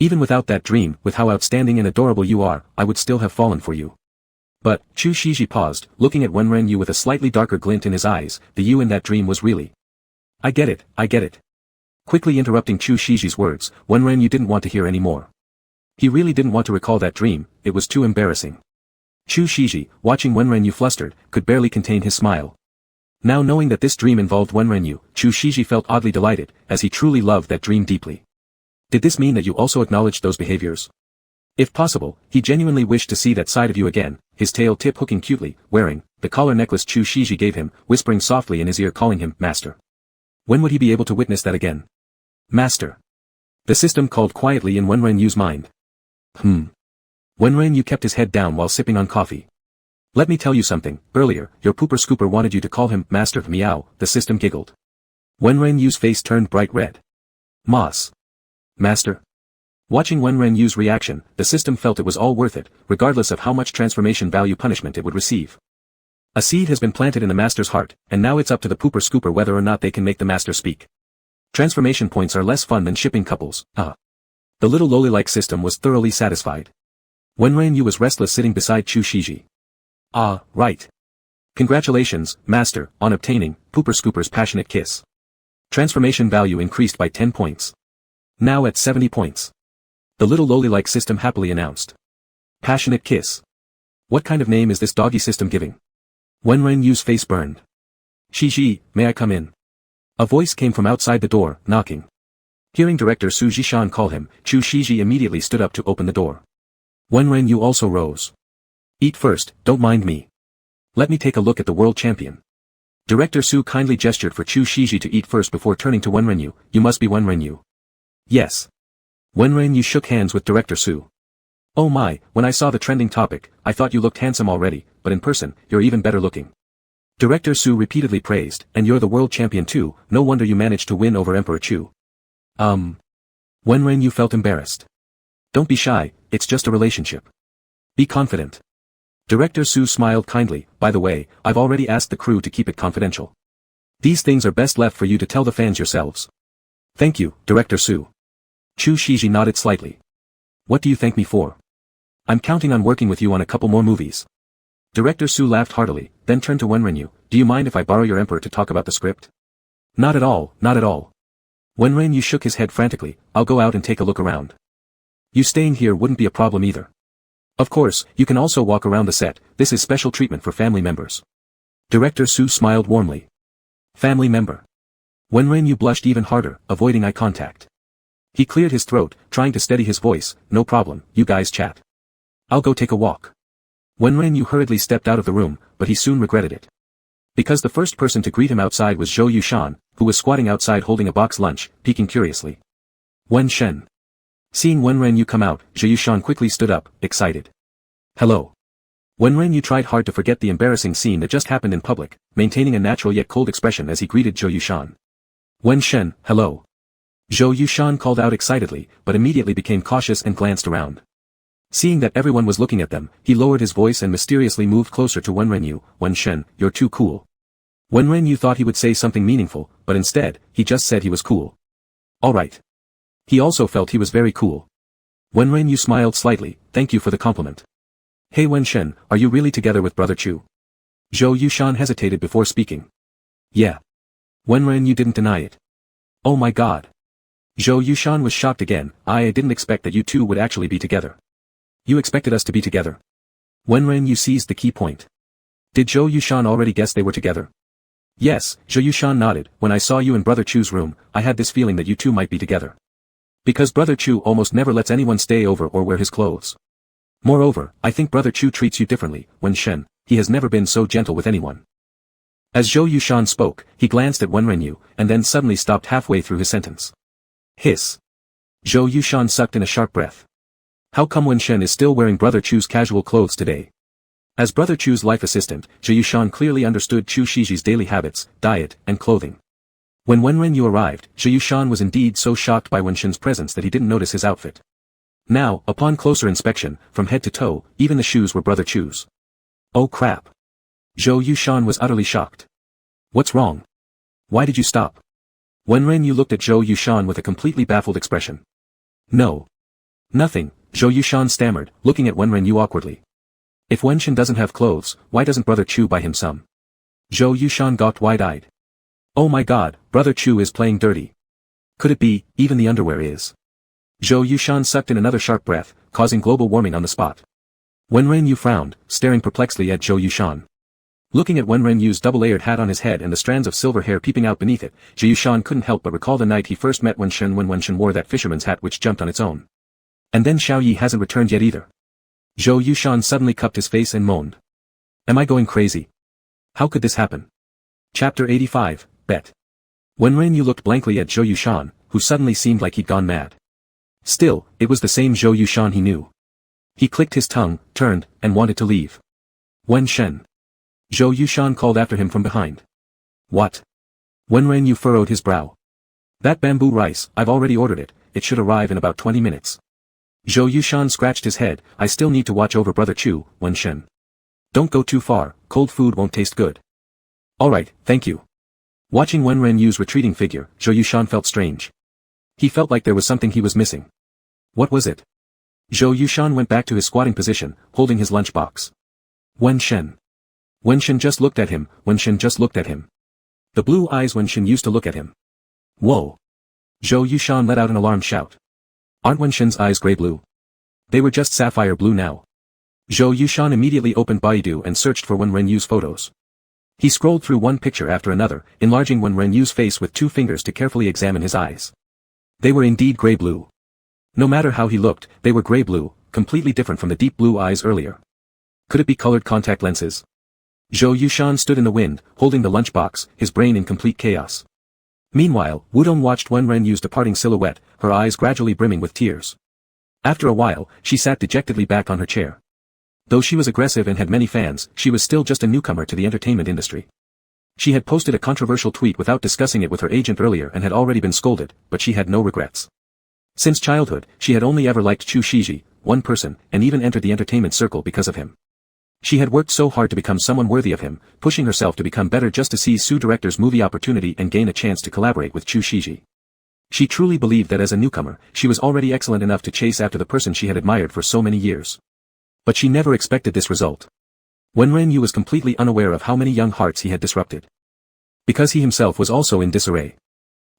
Even without that dream, with how outstanding and adorable you are, I would still have fallen for you. But, Chu Shiji paused, looking at Wenrenyu with a slightly darker glint in his eyes, the you in that dream was really. I get it. Quickly interrupting Chu Shiji's words, Wenrenyu didn't want to hear any more. He really didn't want to recall that dream, it was too embarrassing. Chu Shiji, watching Wenrenyu flustered, could barely contain his smile. Now knowing that this dream involved Wenrenyu, Chu Shiji felt oddly delighted, as he truly loved that dream deeply. Did this mean that you also acknowledged those behaviors? If possible, he genuinely wished to see that side of you again, his tail tip hooking cutely, wearing the collar necklace Chu Shiji gave him, whispering softly in his ear calling him Master. When would he be able to witness that again? Master. The system called quietly in Wenrenyu's mind. Wenrenyu kept his head down while sipping on coffee. Let me tell you something, earlier, your pooper scooper wanted you to call him Master Meow, the system giggled. Wenrenyu's face turned bright red. Moss. Master. Watching Wenrenyu's reaction, the system felt it was all worth it, regardless of how much transformation value punishment it would receive. A seed has been planted in the master's heart, and now it's up to the pooper scooper whether or not they can make the master speak. Transformation points are less fun than shipping couples, The little loli-like system was thoroughly satisfied. Wenrenyu was restless sitting beside Chu Shiji. Right. Congratulations, Master, on obtaining Pooper Scooper's passionate kiss. Transformation value increased by 10 points. Now at 70 points. The little loli-like system happily announced. Passionate kiss. What kind of name is this doggy system giving? Wenrenyu's face burned. Shiji, may I come in? A voice came from outside the door, knocking. Hearing director Su Jishan call him, Chu Shiji immediately stood up to open the door. Wenrenyu also rose. Eat first, don't mind me. Let me take a look at the world champion. Director Su kindly gestured for Chu Shiji to eat first before turning to Wenrenyu, you must be Wenrenyu. Yes. Wenrenyu shook hands with Director Su. Oh my, when I saw the trending topic, I thought you looked handsome already, but in person, you're even better looking. Director Su repeatedly praised, and you're the world champion too, no wonder you managed to win over Emperor Chu. Wenren Yu felt embarrassed. Don't be shy, it's just a relationship. Be confident. Director Su smiled kindly, by the way, I've already asked the crew to keep it confidential. These things are best left for you to tell the fans yourselves. Thank you, Director Su. Chu Shiji nodded slightly. What do you thank me for? I'm counting on working with you on a couple more movies. Director Su laughed heartily, then turned to Wenren Yu, do you mind if I borrow your emperor to talk about the script? Not at all, not at all. Wenren Yu shook his head frantically, I'll go out and take a look around. You staying here wouldn't be a problem either. Of course, you can also walk around the set, this is special treatment for family members. Director Su smiled warmly. Family member. Wenren Yu blushed even harder, avoiding eye contact. He cleared his throat, trying to steady his voice, no problem, you guys chat. I'll go take a walk. Wenren Yu hurriedly stepped out of the room, but he soon regretted it. Because the first person to greet him outside was Zhou Yushan, who was squatting outside holding a box lunch, peeking curiously. Wen Shen. Seeing Wenren Yu come out, Zhou Yushan quickly stood up, excited. Hello. Wenren Yu tried hard to forget the embarrassing scene that just happened in public, maintaining a natural yet cold expression as he greeted Zhou Yushan. Wen Shen, hello. Zhou Yushan called out excitedly, but immediately became cautious and glanced around. Seeing that everyone was looking at them, he lowered his voice and mysteriously moved closer to Wenren Yu. Wen Shen, you're too cool. Wenren Yu thought he would say something meaningful, but instead, he just said he was cool. Alright. He also felt he was very cool. Wenren Yu smiled slightly, thank you for the compliment. Hey Wen Shen, are you really together with Brother Chu? Zhou Yushan hesitated before speaking. Yeah. Wenren Yu didn't deny it. Oh my god. Zhou Yushan was shocked again, I didn't expect that you two would actually be together. You expected us to be together. Wenren Yu seized the key point. Did Zhou Yushan already guess they were together? Yes, Zhou Yushan nodded, when I saw you in Brother Chu's room, I had this feeling that you two might be together. Because Brother Chu almost never lets anyone stay over or wear his clothes. Moreover, I think Brother Chu treats you differently, Wen Shen, he has never been so gentle with anyone. As Zhou Yushan spoke, he glanced at Wenren Yu, and then suddenly stopped halfway through his sentence. Hiss. Zhou Yushan sucked in a sharp breath. How come Wen Shen is still wearing Brother Chu's casual clothes today? As Brother Chu's life assistant, Zhou Yushan clearly understood Chu Shiji's daily habits, diet, and clothing. When Wenren Yu arrived, Zhou Yushan was indeed so shocked by Wen Shen's presence that he didn't notice his outfit. Now, upon closer inspection, from head to toe, even the shoes were Brother Chu's. Oh crap. Zhou Yushan was utterly shocked. What's wrong? Why did you stop? Wenren Yu looked at Zhou Yushan with a completely baffled expression. No. Nothing, Zhou Yushan stammered, looking at Wenren Yu awkwardly. If Wen Shen doesn't have clothes, why doesn't Brother Chu buy him some? Zhou Yushan gawked wide-eyed. Oh my god, Brother Chu is playing dirty. Could it be, even the underwear is? Zhou Yushan sucked in another sharp breath, causing global warming on the spot. Wenren Yu frowned, staring perplexedly at Zhou Yushan. Looking at Wenren Yu's double-layered hat on his head and the strands of silver hair peeping out beneath it, Zhou Yushan couldn't help but recall the night he first met Wen Shen when Wen Shen wore that fisherman's hat which jumped on its own. And then Xiao Yi hasn't returned yet either. Zhou Yushan suddenly cupped his face and moaned. Am I going crazy? How could this happen? Chapter 85, Bet. Wenren Yu looked blankly at Zhou Yushan, who suddenly seemed like he'd gone mad. Still, it was the same Zhou Yushan he knew. He clicked his tongue, turned, and wanted to leave. Wen Shen. Zhou Yushan called after him from behind. What? Wenren Yu furrowed his brow. That bamboo rice, I've already ordered it, it should arrive in about 20 minutes. Zhou Yushan scratched his head, I still need to watch over Brother Chu, Wen Shen. Don't go too far, cold food won't taste good. Alright, thank you. Watching Wenren Yu's retreating figure, Zhou Yushan felt strange. He felt like there was something he was missing. What was it? Zhou Yushan went back to his squatting position, holding his lunchbox. Wen Shen. Wen Shen just looked at him, Wen Shen just looked at him. The blue eyes Wen Shen used to look at him. Whoa. Zhou Yushan let out an alarmed shout. Aren't Wen Shen's eyes gray-blue? They were just sapphire blue now. Zhou Yushan immediately opened Baidu and searched for Wenren Yu's photos. He scrolled through one picture after another, enlarging Wenren Yu's face with 2 fingers to carefully examine his eyes. They were indeed gray-blue. No matter how he looked, they were gray-blue, completely different from the deep blue eyes earlier. Could it be colored contact lenses? Zhou Yushan stood in the wind, holding the lunchbox, his brain in complete chaos. Meanwhile, Wudong watched Wenren Yu's departing silhouette, her eyes gradually brimming with tears. After a while, she sat dejectedly back on her chair. Though she was aggressive and had many fans, she was still just a newcomer to the entertainment industry. She had posted a controversial tweet without discussing it with her agent earlier and had already been scolded, but she had no regrets. Since childhood, she had only ever liked Chu Shiji, one person, and even entered the entertainment circle because of him. She had worked so hard to become someone worthy of him, pushing herself to become better just to seize Su director's movie opportunity and gain a chance to collaborate with Chu Shiji. She truly believed that as a newcomer, she was already excellent enough to chase after the person she had admired for so many years. But she never expected this result. Wenren was completely unaware of how many young hearts he had disrupted. Because he himself was also in disarray.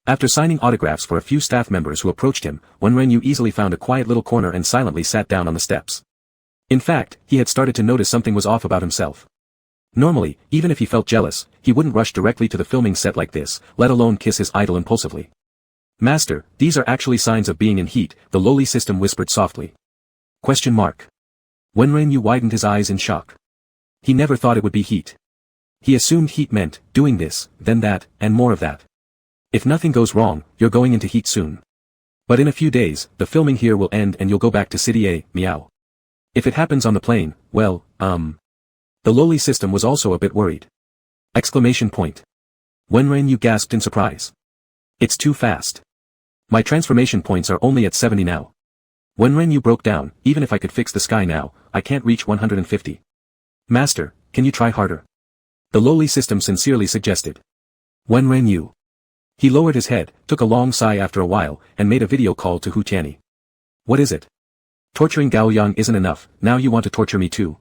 After signing autographs for a few staff members who approached him, Wenren easily found a quiet little corner and silently sat down on the steps. In fact, he had started to notice something was off about himself. Normally, even if he felt jealous, he wouldn't rush directly to the filming set like this, let alone kiss his idol impulsively. "Master, these are actually signs of being in heat," the lowly system whispered softly. Question mark. Wenren widened his eyes in shock. He never thought it would be heat. He assumed heat meant, doing this, then that, and more of that. If nothing goes wrong, you're going into heat soon. But in a few days, the filming here will end and you'll go back to City A, meow. If it happens on the plane, well, The lowly system was also a bit worried. Exclamation point. Wenren gasped in surprise. It's too fast. My transformation points are only at 70 now. Wenren broke down, even if I could fix the sky now, I can't reach 150. Master, can you try harder? The lowly system sincerely suggested. Wenren. He lowered his head, took a long sigh after a while, and made a video call to Hu Tianyi. What is it? Torturing Gao Yang isn't enough, now you want to torture me too.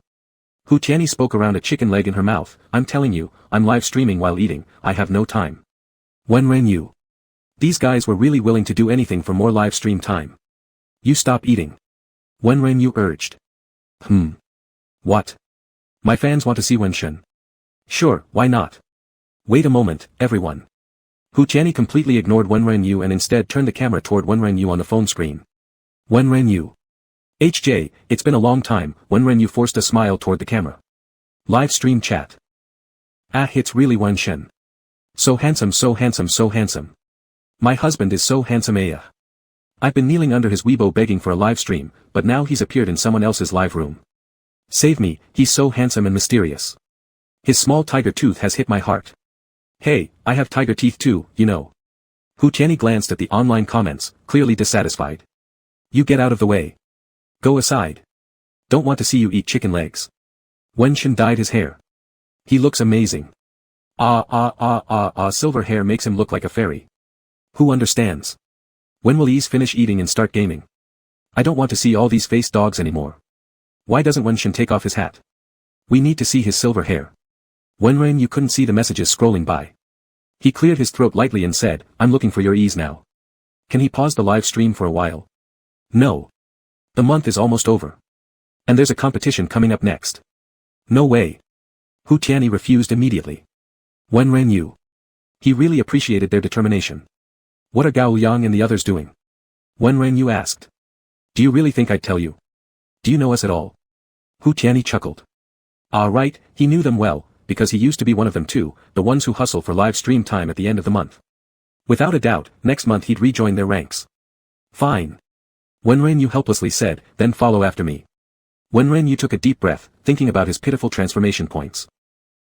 Hu Tianyi spoke around a chicken leg in her mouth. I'm telling you, I'm live streaming while eating, I have no time. Wenren. These guys were really willing to do anything for more live stream time. You stop eating. Wenren urged. What? My fans want to see Wenshen. Sure, why not? Wait a moment, everyone. Hu Tianyi completely ignored Wenren and instead turned the camera toward Wenren on the phone screen. Wenren. HJ, it's been a long time, Wenren forced a smile toward the camera. Live stream chat. Ah, it's really Wenshen. So handsome, so handsome, so handsome. My husband is so handsome, I've been kneeling under his Weibo begging for a live stream, but now he's appeared in someone else's live room. Save me, he's so handsome and mysterious. His small tiger tooth has hit my heart. Hey, I have tiger teeth too, you know. Hu Tianyi glanced at the online comments, clearly dissatisfied. You get out of the way. Go aside. Don't want to see you eat chicken legs. Wenshen dyed his hair. He looks amazing. Silver hair makes him look like a fairy. Who understands? When will Ease finish eating and start gaming? I don't want to see all these face dogs anymore. Why doesn't Wenshen take off his hat? We need to see his silver hair. Wenren couldn't see the messages scrolling by. He cleared his throat lightly and said, I'm looking for your Ease now. Can he pause the live stream for a while? No. The month is almost over. And there's a competition coming up next. No way. Hu Tianyi refused immediately. Wenren. He really appreciated their determination. What are Gao Yang and the others doing? Wenren asked. Do you really think I'd tell you? Do you know us at all? Hu Tianyi chuckled. Ah right, he knew them well, because he used to be one of them too, the ones who hustle for live stream time at the end of the month. Without a doubt, next month he'd rejoin their ranks. Fine. Wenren helplessly said, then follow after me. Wenren took a deep breath, thinking about his pitiful transformation points.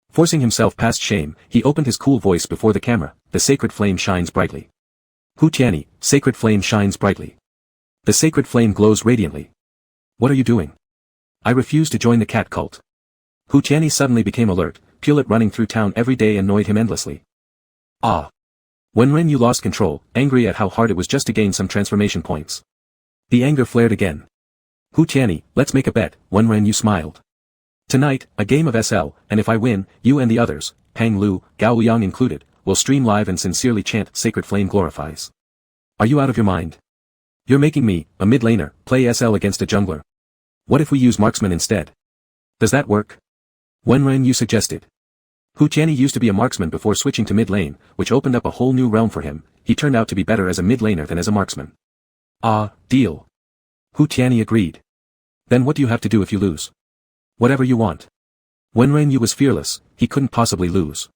Forcing himself past shame, he opened his cool voice before the camera, the sacred flame shines brightly. Hu Tianyi, sacred flame shines brightly. The sacred flame glows radiantly. What are you doing? I refuse to join the cat cult. Hu Tianyi suddenly became alert, Pulet running through town every day annoyed him endlessly. Ah. Wenren lost control, angry at how hard it was just to gain some transformation points. The anger flared again. Hu Tianyi, let's make a bet, Wenren smiled. Tonight, a game of SL, and if I win, you and the others, Pang Lu, Gao Yang included, will stream live and sincerely chant Sacred Flame glorifies. Are you out of your mind? You're making me, a mid laner, play SL against a jungler. What if we use marksman instead? Does that work? Wenren suggested. Hu Tianyi used to be a marksman before switching to mid lane, which opened up a whole new realm for him. He turned out to be better as a mid laner than as a marksman. Ah, deal. Hu Tianyi agreed. Then what do you have to do if you lose? Whatever you want. Wenren was fearless, he couldn't possibly lose.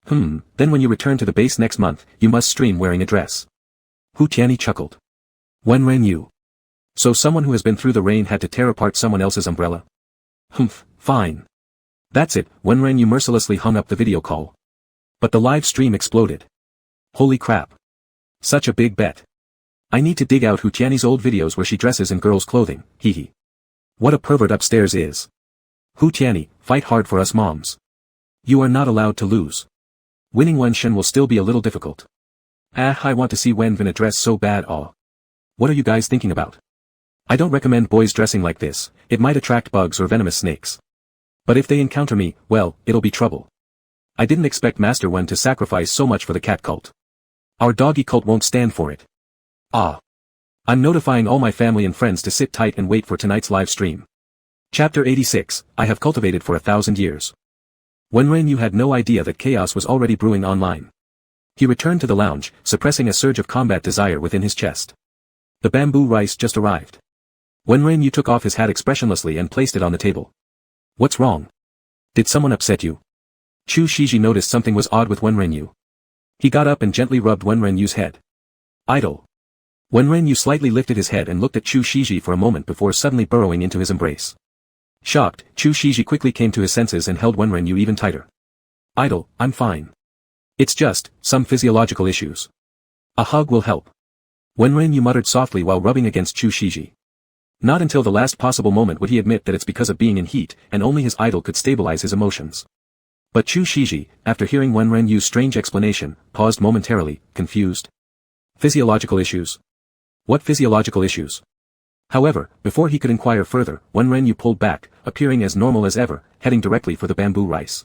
Then when you return to the base next month, you must stream wearing a dress. Hu Tianyi chuckled. Wenren. So someone who has been through the rain had to tear apart someone else's umbrella? Humph, fine. That's it, Wenren Yu mercilessly hung up the video call. But the live stream exploded. Holy crap. Such a big bet. I need to dig out Hu Tiany's old videos where she dresses in girls' clothing, hehe. What a pervert upstairs is. Hu Tiany, fight hard for us moms. You are not allowed to lose. Winning Wen Shen will still be a little difficult. I want to see Wen Vin dress so bad. What are you guys thinking about? I don't recommend boys dressing like this, it might attract bugs or venomous snakes. But if they encounter me, well, it'll be trouble. I didn't expect Master Wen to sacrifice so much for the cat cult. Our doggy cult won't stand for it. I'm notifying all my family and friends to sit tight and wait for tonight's live stream. Chapter 86, I have cultivated for 1,000 years. Wenren Yu had no idea that chaos was already brewing online. He returned to the lounge, suppressing a surge of combat desire within his chest. The bamboo rice just arrived. Wenren Yu took off his hat expressionlessly and placed it on the table. What's wrong? Did someone upset you? Chu Shiji noticed something was odd with Wenren Yu. He got up and gently rubbed Wenren Yu's head. Idle. Wenren Yu slightly lifted his head and looked at Chu Shiji for a moment before suddenly burrowing into his embrace. Shocked, Chu Shiji quickly came to his senses and held Wenren Yu even tighter. Idle, I'm fine. It's just, some physiological issues. A hug will help. Wenren Yu muttered softly while rubbing against Chu Shiji. Not until the last possible moment would he admit that it's because of being in heat, and only his idol could stabilize his emotions. But Chu Shiji, after hearing Wenren Yu's strange explanation, paused momentarily, confused. Physiological issues? What physiological issues? However, before he could inquire further, Wenren Yu pulled back, appearing as normal as ever, heading directly for the bamboo rice.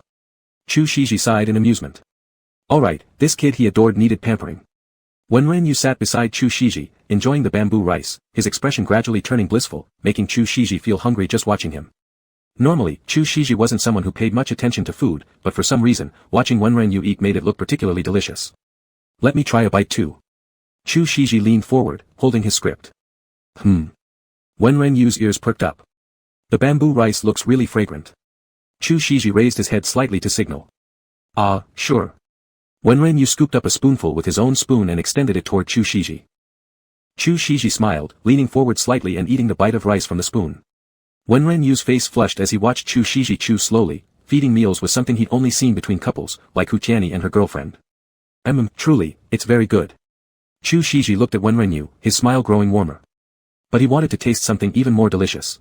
Chu Shiji sighed in amusement. Alright, this kid he adored needed pampering. Wenren Yu sat beside Chu Shiji, enjoying the bamboo rice, his expression gradually turning blissful, making Chu Shiji feel hungry just watching him. Normally, Chu Shiji wasn't someone who paid much attention to food, but for some reason, watching Wenren Yu eat made it look particularly delicious. Let me try a bite too. Chu Shiji leaned forward, holding his script. Wenren Yu's ears perked up. The bamboo rice looks really fragrant. Chu Shiji raised his head slightly to signal. Sure. Wenren Yu scooped up a spoonful with his own spoon and extended it toward Chu Shiji. Chu Shiji smiled, leaning forward slightly and eating the bite of rice from the spoon. Wenren Yu's face flushed as he watched Chu Shiji chew slowly. Feeding meals was something he'd only seen between couples, like Hu Tiany and her girlfriend. Truly, it's very good. Chu Shiji looked at Wenren Yu, his smile growing warmer. But he wanted to taste something even more delicious.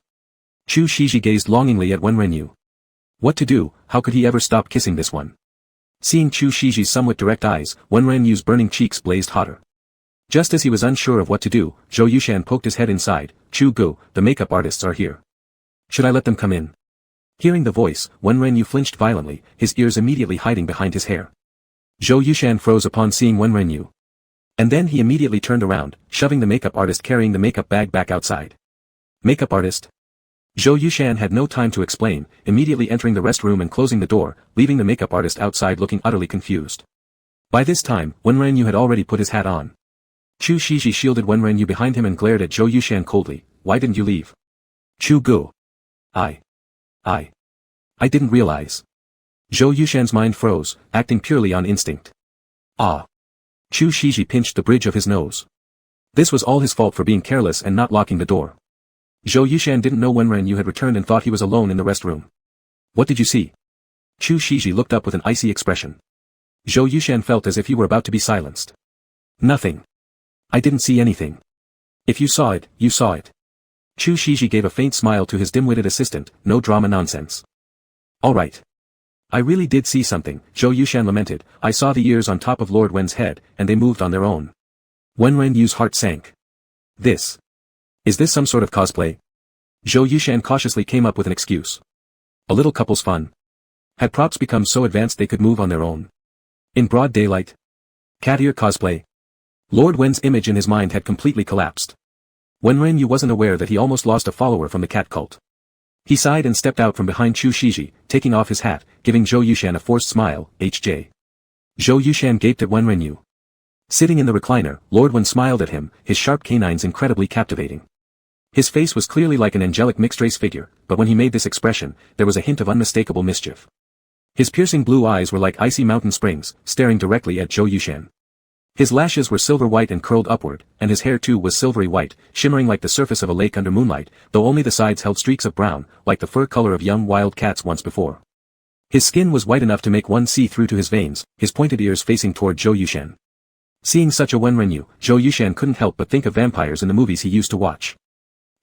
Chu Shiji gazed longingly at Wenren Yu. What to do, how could he ever stop kissing this one? Seeing Chu Shiji's somewhat direct eyes, Wenren Yu's burning cheeks blazed hotter. Just as he was unsure of what to do, Zhou Yushan poked his head inside. Chu Gu, the makeup artists are here. Should I let them come in? Hearing the voice, Wenren Yu flinched violently, his ears immediately hiding behind his hair. Zhou Yushan froze upon seeing Wenren Yu. And then he immediately turned around, shoving the makeup artist carrying the makeup bag back outside. Makeup artist? Zhou Yushan had no time to explain, immediately entering the restroom and closing the door, leaving the makeup artist outside looking utterly confused. By this time, Wenren Yu had already put his hat on. Chu Shiji shielded Wenren Yu behind him and glared at Zhou Yushan coldly. Why didn't you leave? Chu Gu. I didn't realize. Zhou Yushan's mind froze, acting purely on instinct. Chu Shiji pinched the bridge of his nose. This was all his fault for being careless and not locking the door. Zhou Yushan didn't know Wenren Yu had returned and thought he was alone in the restroom. What did you see? Chu Shiji looked up with an icy expression. Zhou Yushan felt as if he were about to be silenced. Nothing. I didn't see anything. If you saw it, you saw it. Chu Shiji gave a faint smile to his dim-witted assistant, no drama nonsense. Alright. I really did see something, Zhou Yushan lamented. I saw the ears on top of Lord Wen's head, and they moved on their own. Wenren Yu's heart sank. Is this some sort of cosplay? Zhou Yushan cautiously came up with an excuse. A little couple's fun. Had props become so advanced they could move on their own? In broad daylight? Cat ear cosplay? Lord Wen's image in his mind had completely collapsed. Wenren Yu wasn't aware that he almost lost a follower from the cat cult. He sighed and stepped out from behind Chu Shiji, taking off his hat, giving Zhou Yushan a forced smile. HJ. Zhou Yushan gaped at Wenren Yu. Sitting in the recliner, Lord Wen smiled at him, his sharp canines incredibly captivating. His face was clearly like an angelic mixed-race figure, but when he made this expression, there was a hint of unmistakable mischief. His piercing blue eyes were like icy mountain springs, staring directly at Zhou Yushan. His lashes were silver white and curled upward, and his hair too was silvery white, shimmering like the surface of a lake under moonlight, though only the sides held streaks of brown, like the fur color of young wild cats once before. His skin was white enough to make one see through to his veins, his pointed ears facing toward Zhou Yushan. Seeing such a Wenren, Zhou Yushan couldn't help but think of vampires in the movies he used to watch.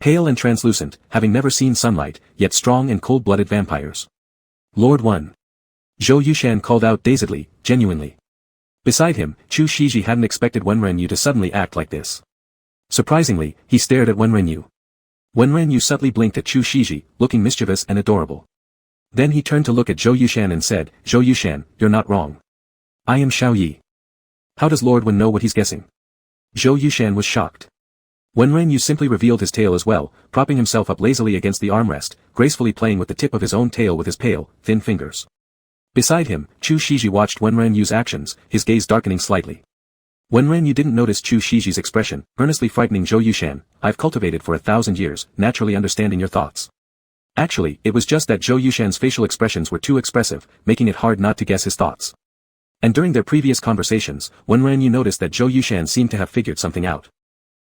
Pale and translucent, having never seen sunlight, yet strong and cold-blooded vampires. Lord 1. Zhou Yushan called out dazedly, genuinely. Beside him, Chu Shiji hadn't expected Wenren to suddenly act like this. Surprisingly, he stared at Wenren. Wenren subtly blinked at Chu Shiji, looking mischievous and adorable. Then he turned to look at Zhou Yushan and said, Zhou Yushan, you're not wrong. I am Xiao Yi. How does Lord Wen know what he's guessing? Zhou Yushan was shocked. Wenren simply revealed his tail as well, propping himself up lazily against the armrest, gracefully playing with the tip of his own tail with his pale, thin fingers. Beside him, Chu Shiji watched Wenren's actions, his gaze darkening slightly. Wenren didn't notice Chu Shiji's expression, earnestly frightening Zhou Yushan. I've cultivated for 1,000 years, naturally understanding your thoughts. Actually, it was just that Zhou Yushan's facial expressions were too expressive, making it hard not to guess his thoughts. And during their previous conversations, Wenren noticed that Zhou Yushan seemed to have figured something out.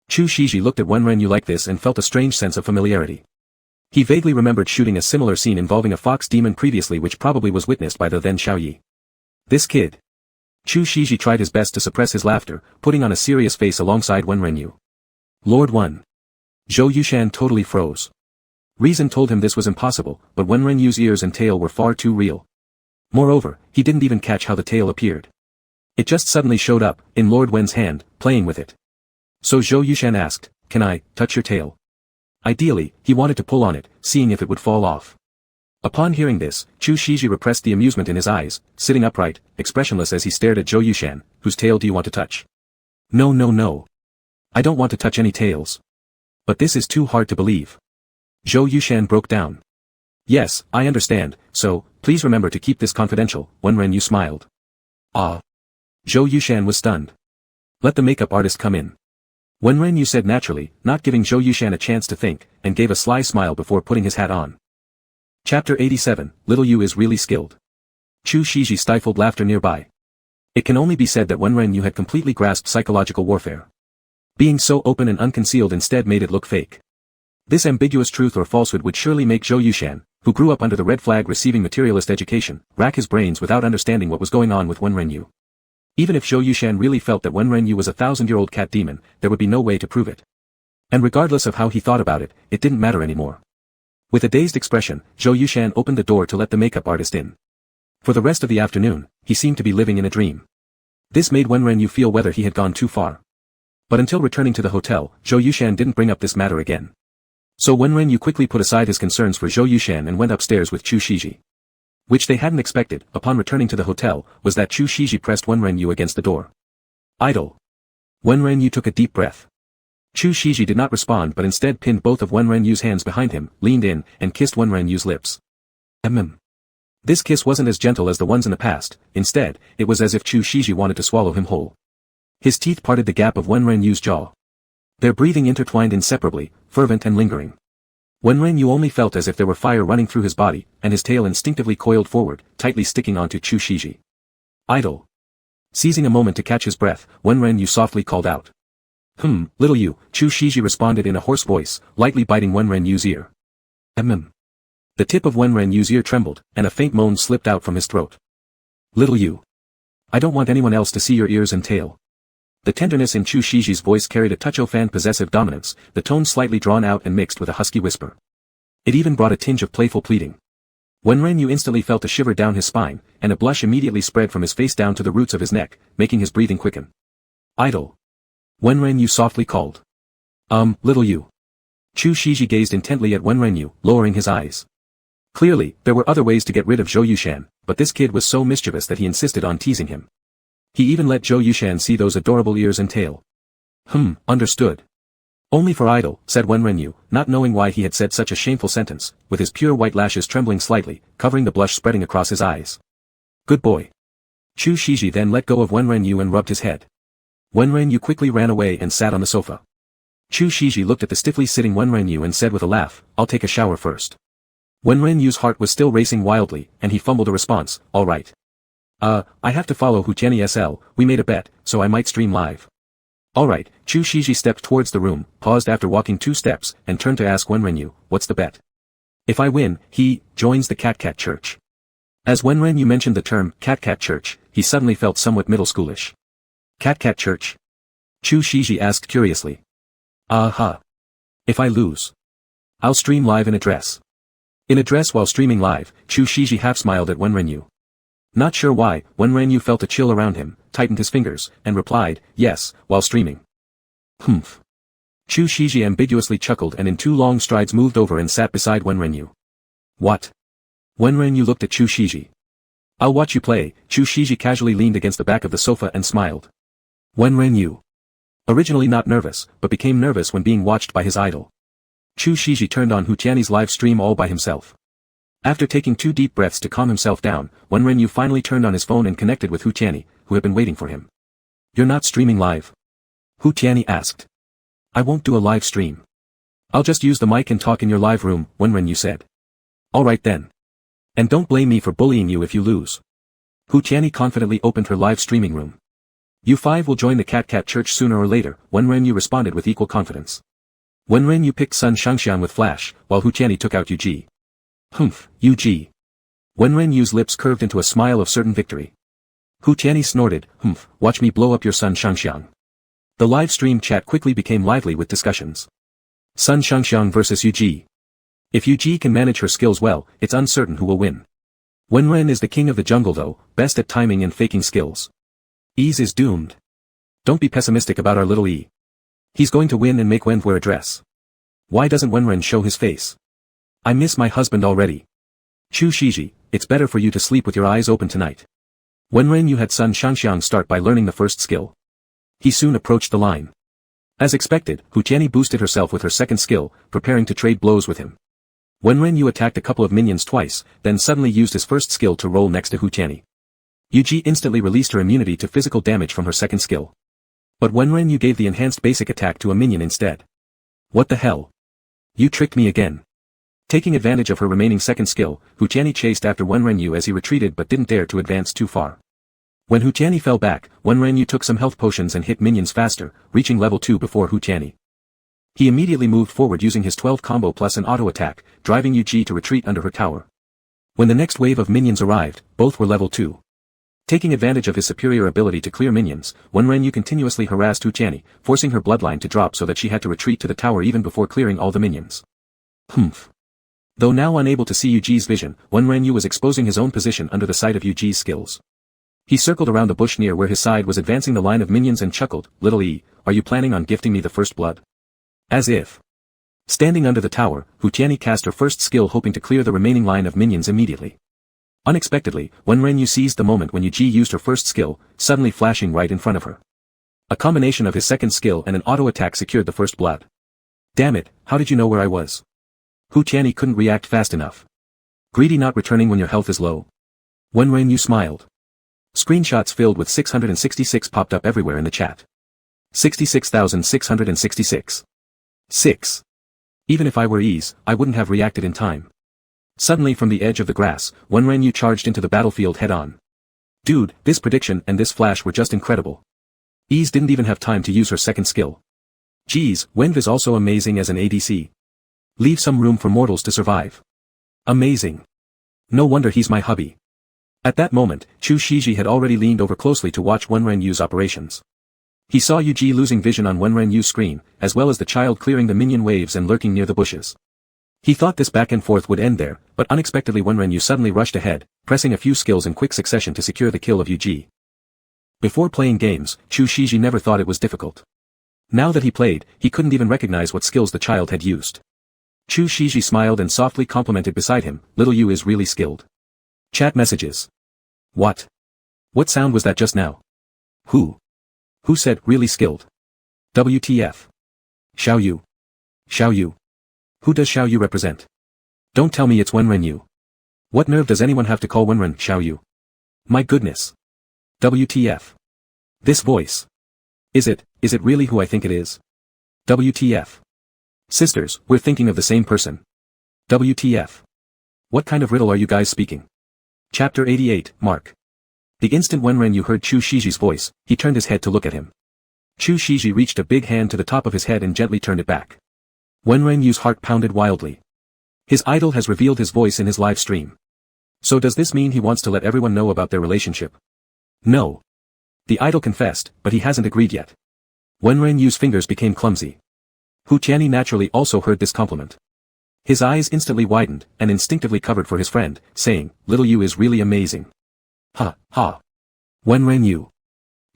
Chu Shiji looked at Wenren like this and felt a strange sense of familiarity. He vaguely remembered shooting a similar scene involving a fox demon previously, which probably was witnessed by the then Xiao Yi. This kid. Chu Shiji tried his best to suppress his laughter, putting on a serious face alongside Wenren. Lord 1. Zhou Yushan totally froze. Reason told him this was impossible, but Wenren's ears and tail were far too real. Moreover, he didn't even catch how the tail appeared. It just suddenly showed up, in Lord Wen's hand, playing with it. So Zhou Yushan asked, can I touch your tail? Ideally, he wanted to pull on it, seeing if it would fall off. Upon hearing this, Chu Shiji repressed the amusement in his eyes, sitting upright, expressionless as he stared at Zhou Yushan. Whose tail do you want to touch? No. I don't want to touch any tails. But this is too hard to believe. Zhou Yushan broke down. Yes, I understand, so, please remember to keep this confidential. Wenren smiled. Ah. Zhou Yushan was stunned. Let the makeup artist come in. Wenren said naturally, not giving Zhou Yushan a chance to think, and gave a sly smile before putting his hat on. Chapter 87, Little Yu is really skilled. Chu Shiji stifled laughter nearby. It can only be said that Wenren had completely grasped psychological warfare. Being so open and unconcealed instead made it look fake. This ambiguous truth or falsehood would surely make Zhou Yushan, who grew up under the red flag receiving materialist education, rack his brains without understanding what was going on with Wenren. Even if Zhou Yushan really felt that Wenren was a 1,000-year-old cat demon, there would be no way to prove it. And regardless of how he thought about it, it didn't matter anymore. With a dazed expression, Zhou Yushan opened the door to let the makeup artist in. For the rest of the afternoon, he seemed to be living in a dream. This made Wenren feel whether he had gone too far. But until returning to the hotel, Zhou Yushan didn't bring up this matter again. So Wenren quickly put aside his concerns for Zhou Yushan and went upstairs with Chu Shiji. Which they hadn't expected, upon returning to the hotel, was that Chu Shiji pressed Wenren against the door. Idle. Wenren took a deep breath. Chu Shiji did not respond but instead pinned both of Wenren's hands behind him, leaned in, and kissed Wenren's lips. This kiss wasn't as gentle as the ones in the past, instead, it was as if Chu Shiji wanted to swallow him whole. His teeth parted the gap of Wenren's jaw. Their breathing intertwined inseparably, fervent and lingering. Wenren only felt as if there were fire running through his body, and his tail instinctively coiled forward, tightly sticking onto Chu Shiji. Idle. Seizing a moment to catch his breath, Wenren softly called out. Little Yu, Chu Shiji responded in a hoarse voice, lightly biting Wenren's ear. The tip of Wenren's ear trembled, and a faint moan slipped out from his throat. Little Yu. I don't want anyone else to see your ears and tail. The tenderness in Chu Shiji's voice carried a touch of possessive dominance, the tone slightly drawn out and mixed with a husky whisper. It even brought a tinge of playful pleading. Wenren instantly felt a shiver down his spine, and a blush immediately spread from his face down to the roots of his neck, making his breathing quicken. Idle. Wenren softly called. Little Yu. Chu Shiji gazed intently at Wenren, lowering his eyes. Clearly, there were other ways to get rid of Zhou Yushan, but this kid was so mischievous that he insisted on teasing him. He even let Zhou Yushan see those adorable ears and tail. Understood. Only for Idle, said Wenren, not knowing why he had said such a shameful sentence, with his pure white lashes trembling slightly, covering the blush spreading across his eyes. Good boy. Chu Shiji then let go of Wenren and rubbed his head. Wenren quickly ran away and sat on the sofa. Chu Shiji looked at the stiffly sitting Wenren and said with a laugh, I'll take a shower first. Wenren's heart was still racing wildly, and he fumbled a response, all right. I have to follow Ktten SL, we made a bet, so I might stream live. Alright, Chu Shiji stepped towards the room, paused after walking 2 steps, and turned to ask Wenrenyu, what's the bet? If I win, he joins the Cat Church. As Wenrenyu mentioned the term Cat Church, he suddenly felt somewhat middle schoolish. Cat Church? Chu Shiji asked curiously. If I lose, I'll stream live in a dress. In a dress while streaming live, Chu Shiji half smiled at Wenrenyu. Not sure why, Wenrenyu felt a chill around him, tightened his fingers, and replied, yes, while streaming. Humph. Chu Shiji ambiguously chuckled and in 2 long strides moved over and sat beside Wenrenyu. What? Wenrenyu looked at Chu Shiji. I'll watch you play. Chu Shiji casually leaned against the back of the sofa and smiled. Wenrenyu. Originally not nervous, but became nervous when being watched by his idol. Chu Shiji turned on Kutten's live stream all by himself. After taking 2 deep breaths to calm himself down, Wenrenyu finally turned on his phone and connected with Ktten, who had been waiting for him. You're not streaming live? Ktten asked. I won't do a live stream. I'll just use the mic and talk in your live room, Wenrenyu said. Alright then. And don't blame me for bullying you if you lose. Ktten confidently opened her live streaming room. You 5 will join the Cat Church sooner or later, Wenrenyu responded with equal confidence. Wenrenyu picked Sun Shangxian with flash, while Ktten took out Yuji. Humph, Yuji. Wenrenyu's lips curved into a smile of certain victory. Ktten snorted, humph, watch me blow up your Sun Shangxian. The live stream chat quickly became lively with discussions. Sun Shangxian versus Yuji. If Yuji can manage her skills well, it's uncertain who will win. Wenren is the king of the jungle though, best at timing and faking skills. Ease is doomed. Don't be pessimistic about our little E. He's going to win and make Wen wear a dress. Why doesn't Wenren show his face? I miss my husband already. Chu Shiji, it's better for you to sleep with your eyes open tonight. Wenrenyu had Sun Shangxiang start by learning the first skill. He soon approached the line. As expected, Ktten boosted herself with her second skill, preparing to trade blows with him. Wenrenyu attacked a couple of minions twice, then suddenly used his first skill to roll next to Ktten. Yuji instantly released her immunity to physical damage from her second skill. But Wenrenyu gave the enhanced basic attack to a minion instead. What the hell? You tricked me again. Taking advantage of her remaining second skill, Ktten chased after Wenrenyu as he retreated but didn't dare to advance too far. When Ktten fell back, Wenrenyu took some health potions and hit minions faster, reaching level 2 before Ktten. He immediately moved forward using his 12 combo plus an auto attack, driving Yuji to retreat under her tower. When the next wave of minions arrived, both were level 2. Taking advantage of his superior ability to clear minions, Wenrenyu continuously harassed Ktten, forcing her bloodline to drop so that she had to retreat to the tower even before clearing all the minions. Humph. Though now unable to see Yuji's vision, Wenrenyu was exposing his own position under the sight of Yuji's skills. He circled around the bush near where his side was advancing the line of minions and chuckled, Little E, are you planning on gifting me the first blood? As if. Standing under the tower, Ktten cast her first skill hoping to clear the remaining line of minions immediately. Unexpectedly, Wenrenyu seized the moment when Yuji used her first skill, suddenly flashing right in front of her. A combination of his second skill and an auto attack secured the first blood. Damn it, how did you know where I was? Ktten couldn't react fast enough. Greedy not returning when your health is low. Wenrenyu smiled. Screenshots filled with 666 popped up everywhere in the chat. 66,666. 6. Even if I were Ease, I wouldn't have reacted in time. Suddenly from the edge of the grass, Wenrenyu charged into the battlefield head-on. Dude, this prediction and this flash were just incredible. Ease didn't even have time to use her second skill. Geez, Wenv is also amazing as an ADC. Leave some room for mortals to survive. Amazing. No wonder he's my hubby. At that moment, Chu Shiji had already leaned over closely to watch Wenrenyu's operations. He saw Yuji losing vision on Wenrenyu's screen, as well as the child clearing the minion waves and lurking near the bushes. He thought this back and forth would end there, but unexpectedly Wenrenyu suddenly rushed ahead, pressing a few skills in quick succession to secure the kill of Yuji. Before playing games, Chu Shiji never thought it was difficult. Now that he played, he couldn't even recognize what skills the child had used. Chu Shiji smiled and softly complimented beside him, little you is really skilled. Chat messages. What? What sound was that just now? Who? Who said really skilled? WTF. Xiao Yu. Xiao Yu. Who does Xiao Yu represent? Don't tell me it's Wenrenyu. What nerve does anyone have to call Wenren Xiao Yu? My goodness. WTF. This voice. Is it really who I think it is? WTF. Sisters, we're thinking of the same person. WTF. What kind of riddle are you guys speaking? Chapter 88, Mark. The instant Wenren heard Chu Shiji's voice, he turned his head to look at him. Chu Shiji reached a big hand to the top of his head and gently turned it back. Wenren's heart pounded wildly. His idol has revealed his voice in his live stream. So does this mean he wants to let everyone know about their relationship? No. The idol confessed, but he hasn't agreed yet. Wenren's fingers became clumsy. Hu Tianyi naturally also heard this compliment. His eyes instantly widened, and instinctively covered for his friend, saying, "Little Yu is really amazing." Ha, ha. Wenren.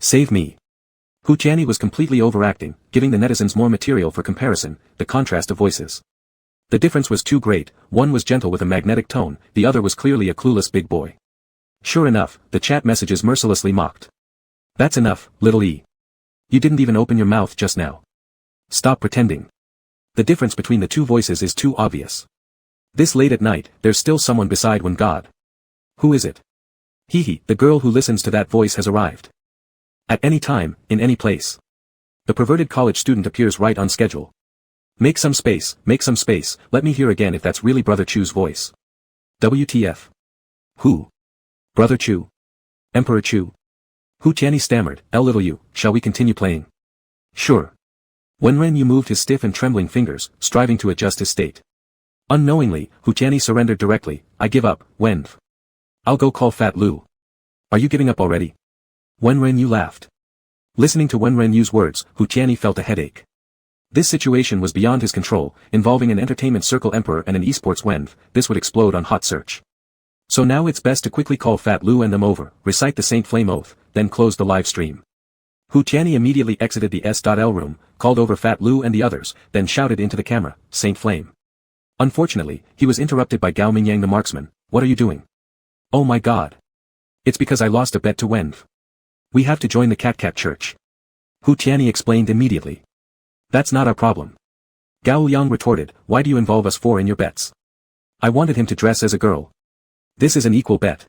Save me. Hu Tianyi was completely overacting, giving the netizens more material for comparison, the contrast of voices. The difference was too great, one was gentle with a magnetic tone, the other was clearly a clueless big boy. Sure enough, the chat messages mercilessly mocked. That's enough, little E. You didn't even open your mouth just now. Stop pretending. The difference between the two voices is too obvious. This late at night, there's still someone beside when God. Who is it? Hee, the girl who listens to that voice has arrived. At any time, in any place. The perverted college student appears right on schedule. Make some space, let me hear again if that's really Brother Chu's voice. WTF. Who? Brother Chu? Emperor Chu? Hu Tianyi stammered, Little Yu, shall we continue playing? Sure. Wenren moved his stiff and trembling fingers, striving to adjust his state. Unknowingly, Hu Tianyi surrendered directly, I give up, Wenv. I'll go call Fat Lu. Are you giving up already? Wenren laughed. Listening to Wenren's words, Hu Tianyi felt a headache. This situation was beyond his control, involving an entertainment circle emperor and an esports Wenv, this would explode on hot search. So now it's best to quickly call Fat Lu and them over, recite the Saint Flame Oath, then close the live stream. Hu Tianyi immediately exited the S.L room, called over Fat Lu and the others, then shouted into the camera, Saint Flame. Unfortunately, he was interrupted by Gao Mingyang the marksman, what are you doing? Oh my god. It's because I lost a bet to Wenv. We have to join the Cat Church. Hu Tianyi explained immediately. That's not our problem. Gao Liang retorted, why do you involve us four in your bets? I wanted him to dress as a girl. This is an equal bet.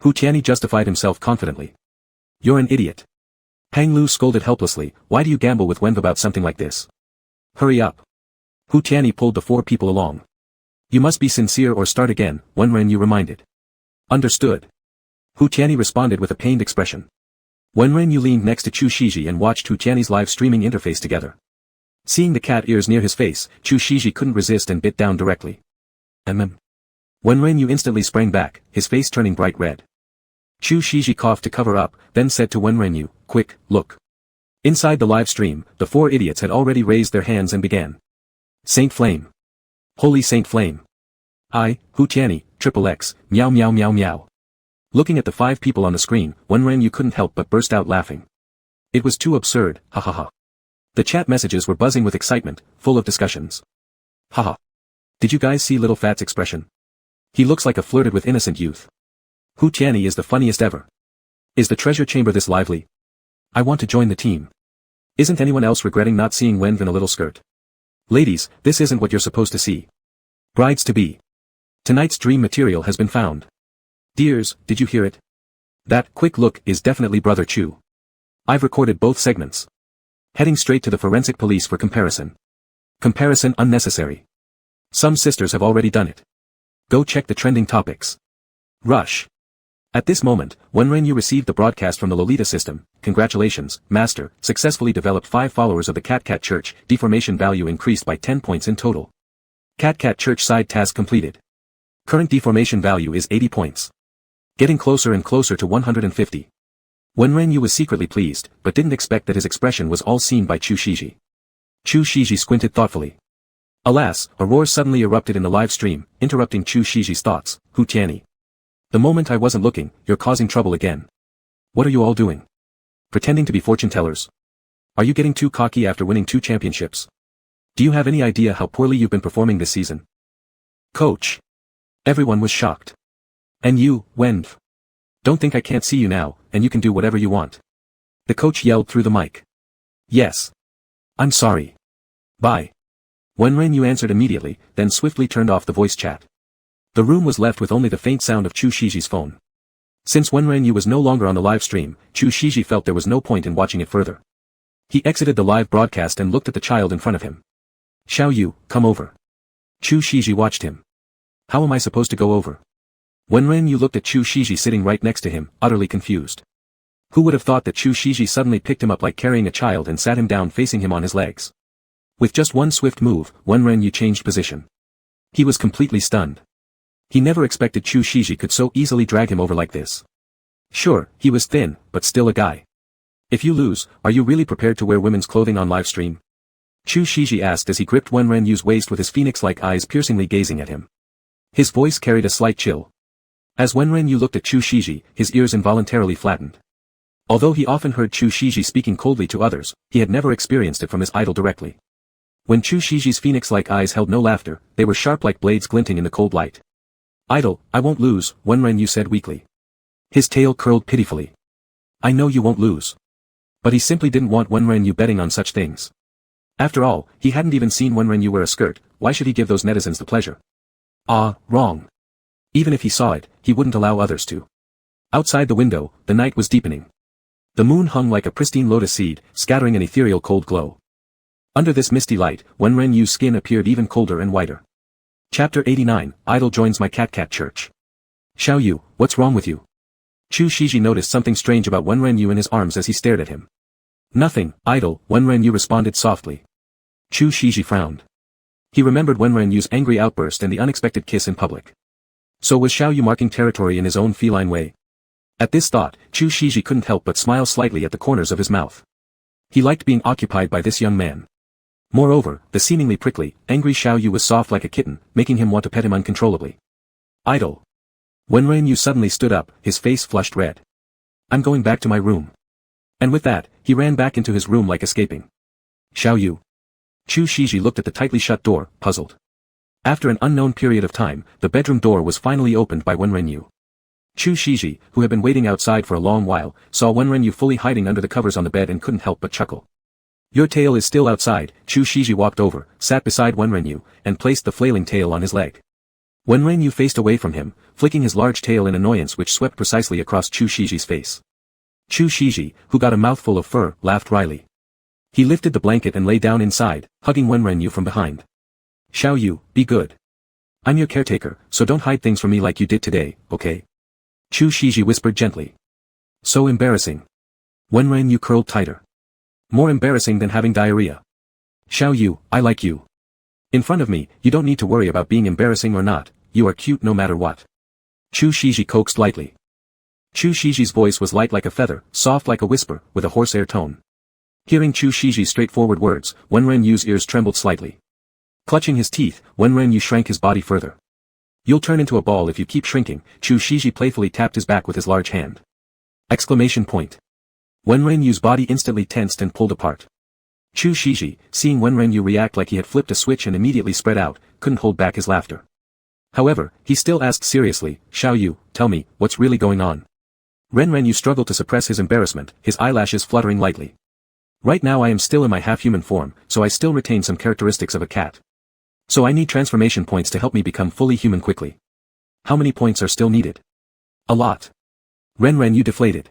Hu Tianyi justified himself confidently. You're an idiot. Pang Lu scolded helplessly, why do you gamble with Wenv about something like this? Hurry up. Hu Tianyi pulled the four people along. You must be sincere or start again, Wenren reminded. Understood. Hu Tianyi responded with a pained expression. Wenren leaned next to Chu Shiji and watched Hu Tianyi's live streaming interface together. Seeing the cat ears near his face, Chu Shiji couldn't resist and bit down directly. Wenren instantly sprang back, his face turning bright red. Chu Shiji coughed to cover up, then said to Wenren, quick, look. Inside the live stream, the four idiots had already raised their hands and began. Saint Flame. Holy Saint Flame. I, Hu Tianyi, XXX, meow meow meow meow. Looking at the five people on the screen, Wenren couldn't help but burst out laughing. It was too absurd, ha ha ha. The chat messages were buzzing with excitement, full of discussions. Haha. Did you guys see Little Fat's expression? He looks like a flirted with innocent youth. Hu Tianyi is the funniest ever. Is the treasure chamber this lively? I want to join the team. Isn't anyone else regretting not seeing Wenv in a little skirt? Ladies, this isn't what you're supposed to see. Brides-to-be. Tonight's dream material has been found. Dears, did you hear it? That quick look is definitely Brother Chu. I've recorded both segments. Heading straight to the forensic police for comparison. Comparison unnecessary. Some sisters have already done it. Go check the trending topics. Rush. At this moment, Wenren received the broadcast from the Lolita system, congratulations, master, successfully developed 5 followers of the Cat Church, deformation value increased by 10 points in total. Cat Church side task completed. Current deformation value is 80 points. Getting closer and closer to 150. Wenren was secretly pleased, but didn't expect that his expression was all seen by Chu Shiji. Chu Shiji squinted thoughtfully. Alas, a roar suddenly erupted in the live stream, interrupting Chu Shiji's thoughts, Hu Tianyi. The moment I wasn't looking, you're causing trouble again. What are you all doing? Pretending to be fortune tellers? Are you getting too cocky after winning 2 championships? Do you have any idea how poorly you've been performing this season? Coach. Everyone was shocked. And you, Wenv. Don't think I can't see you now, and you can do whatever you want. The coach yelled through the mic. Yes. I'm sorry. Bye. Wenren answered immediately, then swiftly turned off the voice chat. The room was left with only the faint sound of Chu Shiji's phone. Since Wenren was no longer on the live stream, Chu Shiji felt there was no point in watching it further. He exited the live broadcast and looked at the child in front of him. Xiao Yu, come over. Chu Shiji watched him. How am I supposed to go over? Wenren Yu looked at Chu Shiji sitting right next to him, utterly confused. Who would have thought that Chu Shiji suddenly picked him up like carrying a child and sat him down facing him on his legs. With just one swift move, Wenren Yu changed position. He was completely stunned. He never expected Chu Shiji could so easily drag him over like this. Sure, he was thin, but still a guy. If you lose, are you really prepared to wear women's clothing on live stream? Chu Shiji asked as he gripped Wenren Yu's waist with his phoenix-like eyes piercingly gazing at him. His voice carried a slight chill. As Wenren Yu looked at Chu Shiji, his ears involuntarily flattened. Although he often heard Chu Shiji speaking coldly to others, he had never experienced it from his idol directly. When Chu Shiji's phoenix-like eyes held no laughter, they were sharp like blades glinting in the cold light. Idol, I won't lose, Wenren Yu said weakly. His tail curled pitifully. I know you won't lose. But he simply didn't want Wenren Yu betting on such things. After all, he hadn't even seen Wenren Yu wear a skirt, why should he give those netizens the pleasure? Wrong. Even if he saw it, he wouldn't allow others to. Outside the window, the night was deepening. The moon hung like a pristine lotus seed, scattering an ethereal cold glow. Under this misty light, Wenren Yu's skin appeared even colder and whiter. Chapter 89, Idol joins my cat church. Xiao Yu, what's wrong with you? Chu Shiji noticed something strange about Wenren Yu in his arms as he stared at him. Nothing, Idol, Wenren Yu responded softly. Chu Shiji frowned. He remembered Wenren Yu's angry outburst and the unexpected kiss in public. So was Xiao Yu marking territory in his own feline way? At this thought, Chu Shiji couldn't help but smile slightly at the corners of his mouth. He liked being occupied by this young man. Moreover, the seemingly prickly, angry Xiao Yu was soft like a kitten, making him want to pet him uncontrollably. Idol. Wenren Yu suddenly stood up, his face flushed red. I'm going back to my room. And with that, he ran back into his room like escaping. Xiao Yu. Chu Shiji looked at the tightly shut door, puzzled. After an unknown period of time, the bedroom door was finally opened by Wenren Yu. Chu Shiji, who had been waiting outside for a long while, saw Wenren Yu fully hiding under the covers on the bed and couldn't help but chuckle. Your tail is still outside. Chu Shiji walked over, sat beside Wenren Yu, and placed the flailing tail on his leg. Wenren Yu faced away from him, flicking his large tail in annoyance which swept precisely across Chu Shiji's face. Chu Shiji, who got a mouthful of fur, laughed wryly. He lifted the blanket and lay down inside, hugging Wenren Yu from behind. Xiao Yu, be good. I'm your caretaker, so don't hide things from me like you did today, okay? Chu Shiji whispered gently. So embarrassing. Wenren Yu curled tighter. More embarrassing than having diarrhea. Xiao Yu, I like you. In front of me, you don't need to worry about being embarrassing or not, you are cute no matter what. Chu Shiji coaxed lightly. Chu Shiji's voice was light like a feather, soft like a whisper, with a horsehair tone. Hearing Chu Shiji's straightforward words, Wenren Yu's ears trembled slightly. Clutching his teeth, Wenren Yu shrank his body further. You'll turn into a ball if you keep shrinking, Chu Shiji playfully tapped his back with his large hand. Exclamation point. Wenren Yu's body instantly tensed and pulled apart. Chu Shiji, seeing Wenren Yu react like he had flipped a switch and immediately spread out, couldn't hold back his laughter. However, he still asked seriously, Xiao Yu, tell me, what's really going on? Wenren Yu struggled to suppress his embarrassment, his eyelashes fluttering lightly. Right now I am still in my half-human form, so I still retain some characteristics of a cat. So I need transformation points to help me become fully human quickly. How many points are still needed? A lot. Wenren Yu deflated.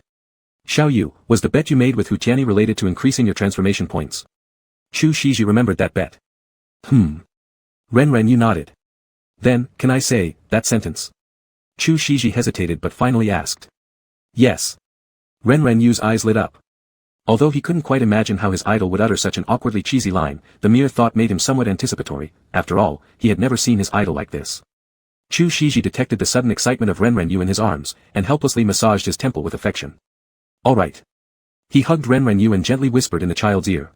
Xiao Yu, was the bet you made with Hu Tianyi related to increasing your transformation points? Chu Shiji remembered that bet. Wenren Yu nodded. Then, can I say, that sentence? Chu Shiji hesitated but finally asked. Yes. Wenren Yu's eyes lit up. Although he couldn't quite imagine how his idol would utter such an awkwardly cheesy line, the mere thought made him somewhat anticipatory. After all, he had never seen his idol like this. Chu Shiji detected the sudden excitement of Wenren Yu in his arms, and helplessly massaged his temple with affection. All right. He hugged Wenren Yu and gently whispered in the child's ear.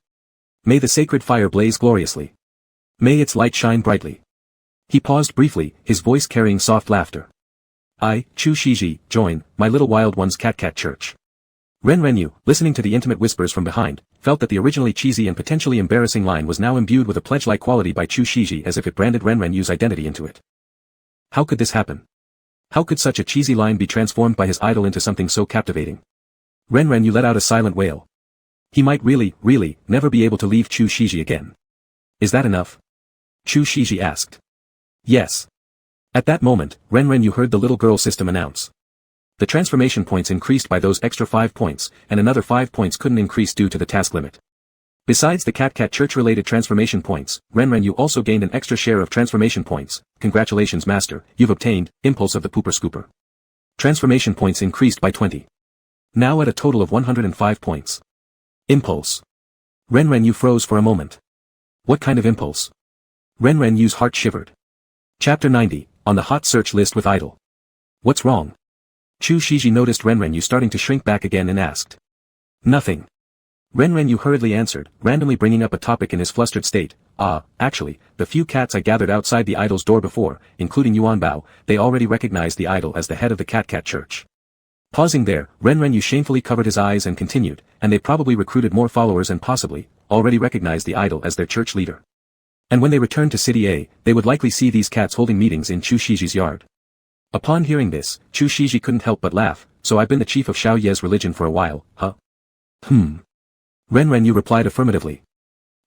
May the sacred fire blaze gloriously. May its light shine brightly. He paused briefly, his voice carrying soft laughter. I, Chu Shiji, join, my little wild one's cat church. Wenren Yu, listening to the intimate whispers from behind, felt that the originally cheesy and potentially embarrassing line was now imbued with a pledge-like quality by Chu Shiji as if it branded Wenren Yu's identity into it. How could this happen? How could such a cheesy line be transformed by his idol into something so captivating? Wenren Yu let out a silent wail. He might really, never be able to leave Chu Shiji again. Is that enough? Chu Shiji asked. Yes. At that moment, Wenren Yu heard the little girl system announce. The transformation points increased by those extra 5 points, and another 5 points couldn't increase due to the task limit. Besides the Cat church-related transformation points, Renren, you also gained an extra share of transformation points. Congratulations master, you've obtained, Impulse of the Pooper Scooper. Transformation points increased by 20. Now at a total of 105 points. Impulse. Renren, you froze for a moment. What kind of impulse? Renren, you's heart shivered. Chapter 90, on the hot search list with idol. What's wrong? Chu Shiji noticed Renren, you starting to shrink back again and asked. Nothing. Renren, you hurriedly answered, randomly bringing up a topic in his flustered state. Actually, the few cats I gathered outside the idol's door before, including Yuan Bao, they already recognized the idol as the head of the Cat church. Pausing there, Renren, you shamefully covered his eyes and continued, and they probably recruited more followers and possibly, already recognized the idol as their church leader. And when they returned to City A, they would likely see these cats holding meetings in Chu Shiji's yard. Upon hearing this, Chu Shiji couldn't help but laugh. So I've been the chief of Xiao Ye's religion for a while, huh? Renren, you replied affirmatively.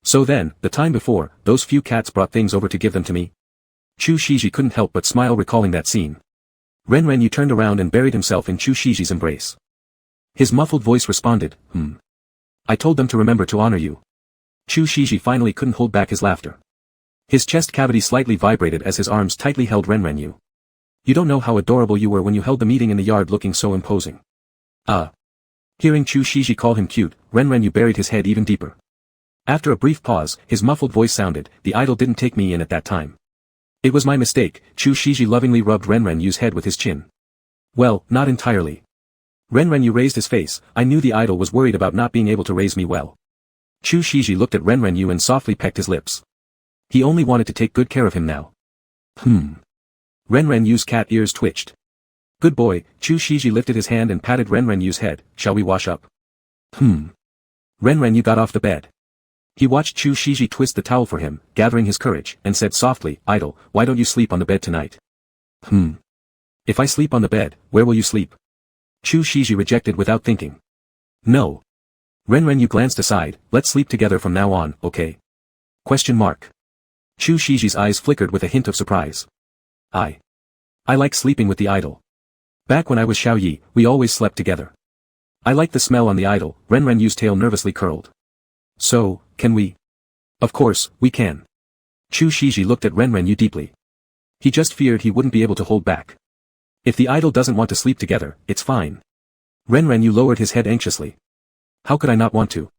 So then, the time before, those few cats brought things over to give them to me? Chu Shiji couldn't help but smile recalling that scene. Renren, you turned around and buried himself in Chu Shiji's embrace. His muffled voice responded, I told them to remember to honor you. Chu Shiji finally couldn't hold back his laughter. His chest cavity slightly vibrated as his arms tightly held Renren. You don't know how adorable you were when you held the meeting in the yard looking so imposing. Hearing Chu Shiji call him cute, Renren buried his head even deeper. After a brief pause, his muffled voice sounded, the idol didn't take me in at that time. It was my mistake. Chu Shiji lovingly rubbed Renren's head with his chin. Well, not entirely. Renren raised his face. I knew the idol was worried about not being able to raise me well. Chu Shiji looked at Renren and softly pecked his lips. He only wanted to take good care of him now. Renren's cat ears twitched. Good boy. Chu Shiji lifted his hand and patted Renren's head. Shall we wash up? Renren got off the bed. He watched Chu Shiji twist the towel for him, gathering his courage, and said softly, Idol, why don't you sleep on the bed tonight? If I sleep on the bed, where will you sleep? Chu Shiji rejected without thinking. No. Renren glanced aside, let's sleep together from now on, okay? Question mark. Chu Shiji's eyes flickered with a hint of surprise. I like sleeping with the idol. Back when I was Xiao Yi, we always slept together. I like the smell on the idol. Renren's tail nervously curled. So, can we? Of course, we can. Chu Shiji looked at Renren deeply. He just feared he wouldn't be able to hold back. If the idol doesn't want to sleep together, it's fine. Renren lowered his head anxiously. How could I not want to?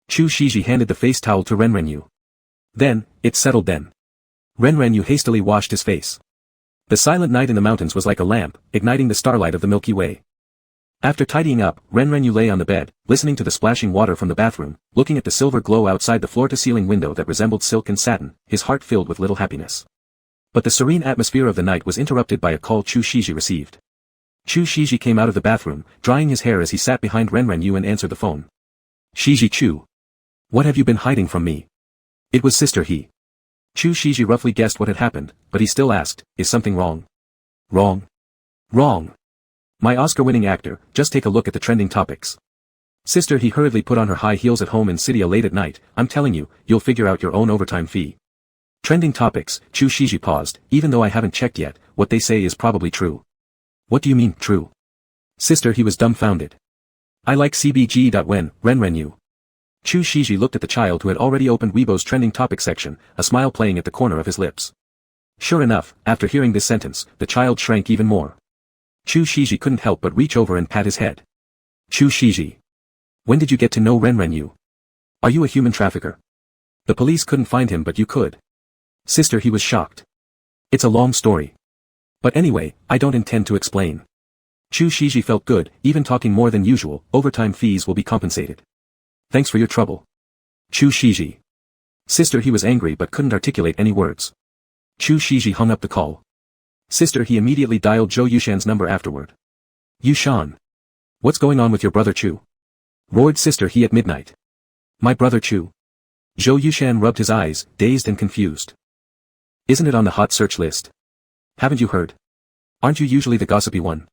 Chu Shiji handed the face towel to Renren. Then, it's settled then. Renren hastily washed his face. The silent night in the mountains was like a lamp, igniting the starlight of the Milky Way. After tidying up, Renren lay on the bed, listening to the splashing water from the bathroom, looking at the silver glow outside the floor-to-ceiling window that resembled silk and satin, his heart filled with little happiness. But the serene atmosphere of the night was interrupted by a call Chu Shiji received. Chu Shiji came out of the bathroom, drying his hair as he sat behind Renren and answered the phone. Shiji Chu. What have you been hiding from me? It was Sister He. Chu Shiji roughly guessed what had happened, but he still asked, is something wrong? Wrong. Wrong. My Oscar-winning actor, just take a look at the trending topics. Sister He hurriedly put on her high heels at home in City late at night. I'm telling you, you'll figure out your own overtime fee. Trending topics. Chu Shiji paused. Even though I haven't checked yet, what they say is probably true. What do you mean, true? Sister He was dumbfounded. I like CBG. Renren. Chu Shiji looked at the child who had already opened Weibo's trending topic section, a smile playing at the corner of his lips. Sure enough, after hearing this sentence, the child shrank even more. Chu Shiji couldn't help but reach over and pat his head. Chu Shiji. When did you get to know Renren? Are you a human trafficker? The police couldn't find him but you could. Sister He was shocked. It's a long story. But anyway, I don't intend to explain. Chu Shiji felt good, even talking more than usual, overtime fees will be compensated. Thanks for your trouble. Chu Shiji. Sister He was angry but couldn't articulate any words. Chu Shiji hung up the call. Sister He immediately dialed Zhou Yushan's number afterward. Yushan. What's going on with your brother Chu? Roared Sister He at midnight. My brother Chu. Zhou Yushan rubbed his eyes, dazed and confused. Isn't it on the hot search list? Haven't you heard? Aren't you usually the gossipy one?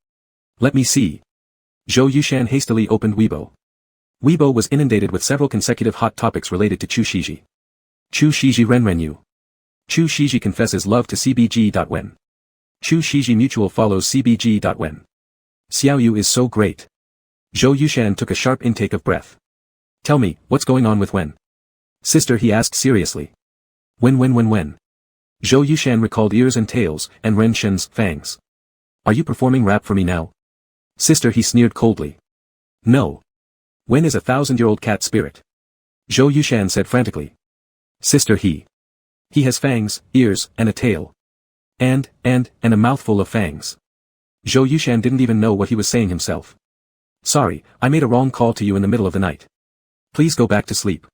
Let me see. Zhou Yushan hastily opened Weibo. Weibo was inundated with several consecutive hot topics related to Chu Shiji. Chu Shiji Renren. Chu Shiji confesses love to CBG. Chu Shiji mutual follows CBG. Xiao Yu is so great. Zhou Yushan took a sharp intake of breath. Tell me, what's going on with Wen? Sister, he asked seriously. When? Zhou Yushan recalled ears and tails, and Ren Shen's fangs. Are you performing rap for me now? Sister, he sneered coldly. No. When is a 1,000-year-old cat spirit? Zhou Yushan said frantically. Sister, he has fangs, ears, and a tail. And a mouthful of fangs. Zhou Yushan didn't even know what he was saying himself. Sorry, I made a wrong call to you in the middle of the night. Please go back to sleep.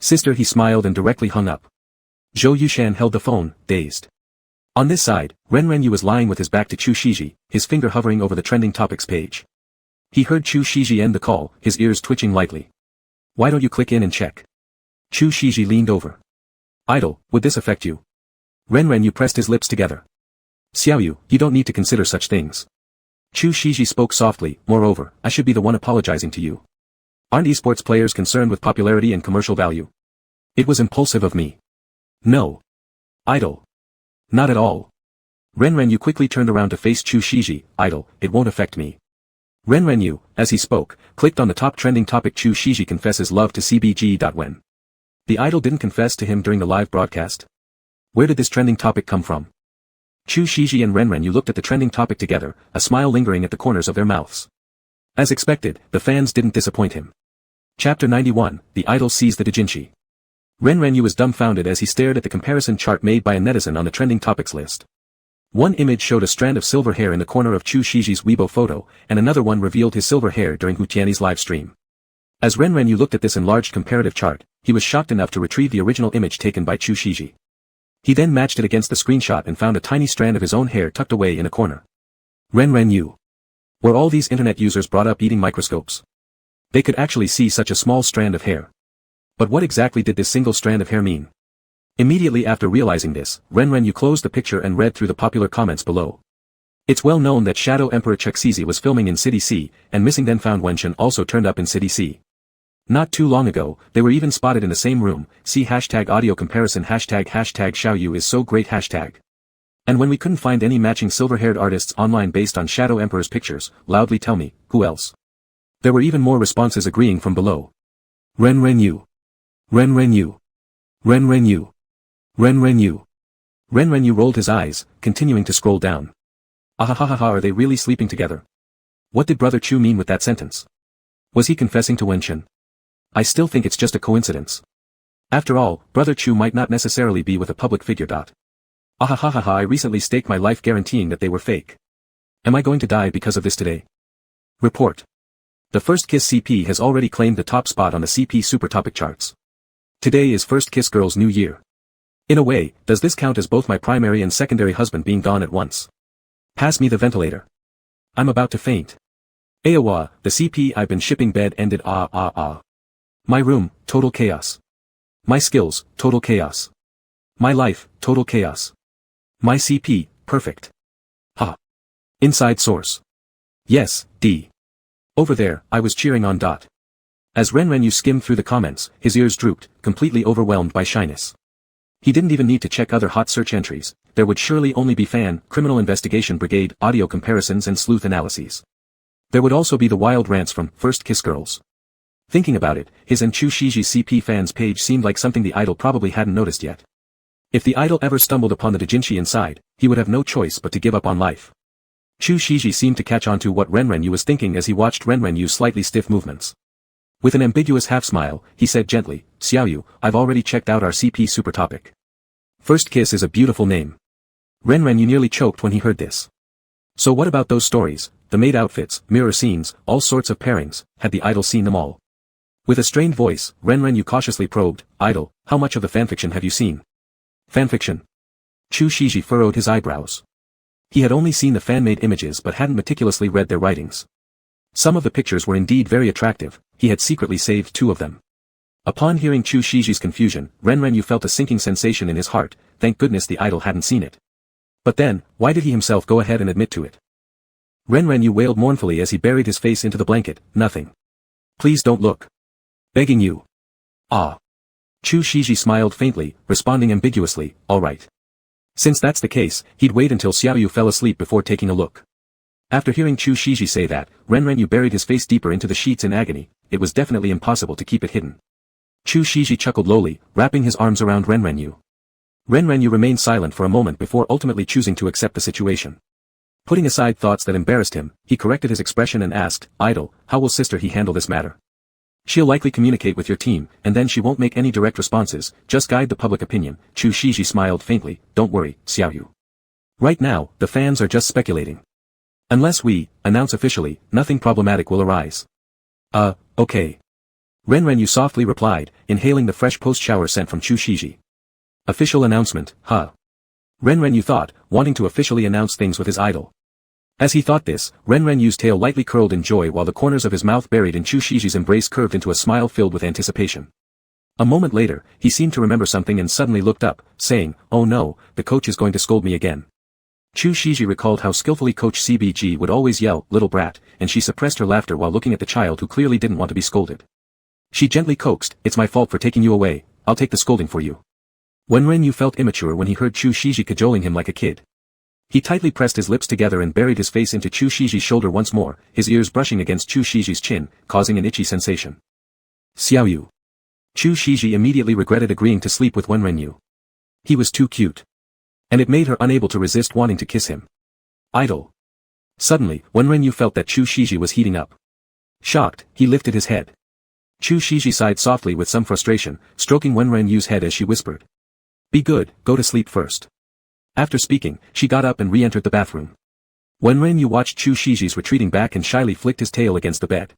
Sister, he smiled and directly hung up. Zhou Yushan held the phone, dazed. On this side, Ren Renyu was lying with his back to Chu Shiji, his finger hovering over the trending topics page. He heard Chu Shiji end the call, his ears twitching lightly. Why don't you click in and check? Chu Shiji leaned over. Idol, would this affect you? Ren Renyu pressed his lips together. Xiaoyu, you don't need to consider such things. Chu Shiji spoke softly, moreover, I should be the one apologizing to you. Aren't esports players concerned with popularity and commercial value? It was impulsive of me. No. Idol. Not at all. Ren Renyu quickly turned around to face Chu Shiji. Idol, it won't affect me. Ren Renyu, as he spoke, clicked on the top trending topic. Chu Shiji confesses love to CBG. When? The idol didn't confess to him during the live broadcast. Where did this trending topic come from? Chu Shiji and Ren Renyu looked at the trending topic together, a smile lingering at the corners of their mouths. As expected, the fans didn't disappoint him. Chapter 91, The Idol Sees the Doujinshi. Ren Renyu was dumbfounded as he stared at the comparison chart made by a netizen on the trending topics list. One image showed a strand of silver hair in the corner of Chu Shiji's Weibo photo, and another one revealed his silver hair during Hu Tianyi's live stream. As Ren Renyu looked at this enlarged comparative chart, he was shocked enough to retrieve the original image taken by Chu Shiji. He then matched it against the screenshot and found a tiny strand of his own hair tucked away in a corner. Ren Renyu. Were all these internet users brought up eating microscopes? They could actually see such a small strand of hair. But what exactly did this single strand of hair mean? Immediately after realizing this, Ren Renyu closed the picture and read through the popular comments below. It's well known that Shadow Emperor Chexizi was filming in City C, and missing then found Wenshan also turned up in City C. Not too long ago, they were even spotted in the same room. See hashtag audio comparison hashtag Xiaoyu is so great hashtag. And when we couldn't find any matching silver-haired artists online based on Shadow Emperor's pictures, loudly tell me, who else? There were even more responses agreeing from below. Ren Renyu. Ren Renyu. Ren Renyu. Ren Renyu. Ren Renyu rolled his eyes, continuing to scroll down. Ahahaha, are they really sleeping together? What did Brother Chu mean with that sentence? Was he confessing to Wenshan? I still think it's just a coincidence. After all, Brother Chu might not necessarily be with a public figure. Ahahaha, I recently staked my life guaranteeing that they were fake. Am I going to die because of this today? Report. The First Kiss CP has already claimed the top spot on the CP Super Topic charts. Today is First Kiss Girl's new year. In a way, does this count as both my primary and secondary husband being gone at once? Pass me the ventilator. I'm about to faint. Aowa, the CP I've been shipping bed ended. My room, total chaos. My skills, total chaos. My life, total chaos. My CP, perfect. Ha. Inside source. Yes, D. Over there, I was cheering on. As Ren Renyu skimmed through the comments, his ears drooped, completely overwhelmed by shyness. He didn't even need to check other hot search entries. There would surely only be fan, criminal investigation brigade, audio comparisons and sleuth analyses. There would also be the wild rants from First Kiss Girls. Thinking about it, his and Chu Shiji's CP fans page seemed like something the idol probably hadn't noticed yet. If the idol ever stumbled upon the doujinshi inside, he would have no choice but to give up on life. Chu Shiji seemed to catch on to what Ren Renyu was thinking as he watched Ren Renyu's slightly stiff movements. With an ambiguous half-smile, he said gently, Xiaoyu, I've already checked out our CP Super Topic. First Kiss is a beautiful name. Ren Renyu nearly choked when he heard this. So what about those stories, the maid outfits, mirror scenes, all sorts of pairings, had the idol seen them all? With a strained voice, Ren Renyu cautiously probed, Idol, how much of the fanfiction have you seen? Fanfiction? Chu Shiji furrowed his eyebrows. He had only seen the fan-made images but hadn't meticulously read their writings. Some of the pictures were indeed very attractive, he had secretly saved 2 of them. Upon hearing Chu Shiji's confusion, Ren Renyu felt a sinking sensation in his heart, thank goodness the idol hadn't seen it. But then, why did he himself go ahead and admit to it? Ren Renyu wailed mournfully as he buried his face into the blanket, nothing. Please don't look. Begging you. Ah. Chu Shiji smiled faintly, responding ambiguously, all right. Since that's the case, he'd wait until Xiaoyu fell asleep before taking a look. After hearing Chu Shiji say that, Ren Renyu buried his face deeper into the sheets in agony. It was definitely impossible to keep it hidden. Chu Shiji chuckled lowly, wrapping his arms around Renrenyu. Renrenyu remained silent for a moment before ultimately choosing to accept the situation. Putting aside thoughts that embarrassed him, he corrected his expression and asked, "Idol, how will sister he handle this matter?" "She'll likely communicate with your team, and then she won't make any direct responses, just guide the public opinion." Chu Shiji smiled faintly. "Don't worry, Xiaoyu. Right now, the fans are just speculating. Unless we announce officially, nothing problematic will arise." Okay. Renrenyu softly replied, inhaling the fresh post-shower scent from Chu Shiji. "Official announcement, huh?" Renrenyu thought, wanting to officially announce things with his idol. As he thought this, Renrenyu's tail lightly curled in joy while the corners of his mouth buried in Chu Shiji's embrace curved into a smile filled with anticipation. A moment later, he seemed to remember something and suddenly looked up, saying, "Oh no, the coach is going to scold me again." Chu Shiji recalled how skillfully Coach CBG would always yell, "Little brat," and she suppressed her laughter while looking at the child who clearly didn't want to be scolded. She gently coaxed, "It's my fault for taking you away, I'll take the scolding for you." Renrenyu felt immature when he heard Chu Shiji cajoling him like a kid. He tightly pressed his lips together and buried his face into Chu Shiji's shoulder once more, his ears brushing against Chu Shiji's chin, causing an itchy sensation. "Xiaoyu." Chu Shiji immediately regretted agreeing to sleep with Renrenyu. He was too cute. And it made her unable to resist wanting to kiss him. "Idol." Suddenly, Renrenyu felt that Chu Shiji was heating up. Shocked, he lifted his head. Chu Shiji sighed softly with some frustration, stroking Renrenyu's head as she whispered, "Be good, go to sleep first." After speaking, she got up and re-entered the bathroom. Renrenyu watched Chu Shiji's retreating back and shyly flicked his tail against the bed.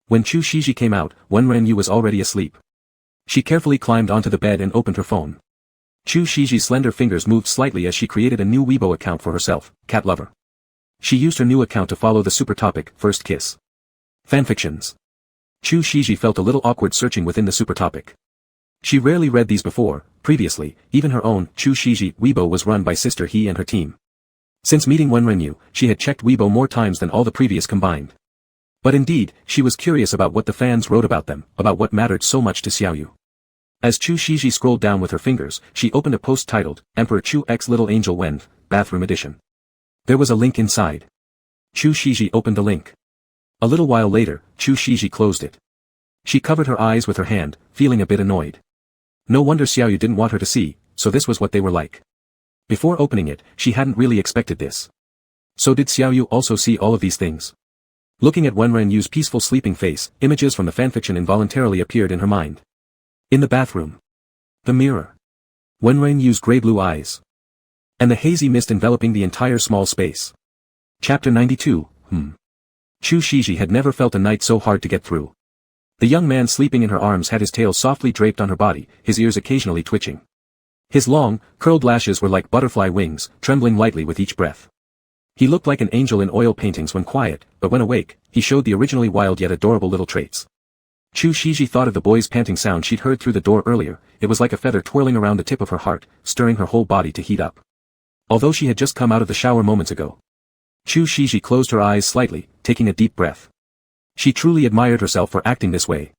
When Chu Shiji came out, Renrenyu was already asleep. She carefully climbed onto the bed and opened her phone. Chu Shiji's slender fingers moved slightly as she created a new Weibo account for herself, Cat Lover. She used her new account to follow the super topic, First Kiss. Fanfictions. Chu Shiji felt a little awkward searching within the super topic. She rarely read these before. Previously, even her own, Chu Shiji, Weibo was run by Sister He and her team. Since meeting Renrenyu, she had checked Weibo more times than all the previous combined. But indeed, she was curious about what the fans wrote about them, about what mattered so much to Xiaoyu. As Chu Shiji scrolled down with her fingers, she opened a post titled, Emperor Chu X Little Angel Wen, Bathroom Edition. There was a link inside. Chu Shiji opened the link. A little while later, Chu Shiji closed it. She covered her eyes with her hand, feeling a bit annoyed. No wonder Xiaoyu didn't want her to see, so this was what they were like. Before opening it, she hadn't really expected this. So did Xiaoyu also see all of these things? Looking at Renrenyu's peaceful sleeping face, images from the fanfiction involuntarily appeared in her mind. In the bathroom. The mirror. Renrenyu's grey-blue eyes. And the hazy mist enveloping the entire small space. Chapter 92, Chu Shiji had never felt a night so hard to get through. The young man sleeping in her arms had his tail softly draped on her body, his ears occasionally twitching. His long, curled lashes were like butterfly wings, trembling lightly with each breath. He looked like an angel in oil paintings when quiet, but when awake, he showed the originally wild yet adorable little traits. Chu Shiji thought of the boy's panting sound she'd heard through the door earlier. It was like a feather twirling around the tip of her heart, stirring her whole body to heat up. Although she had just come out of the shower moments ago. Chu Shiji closed her eyes slightly, taking a deep breath. She truly admired herself for acting this way.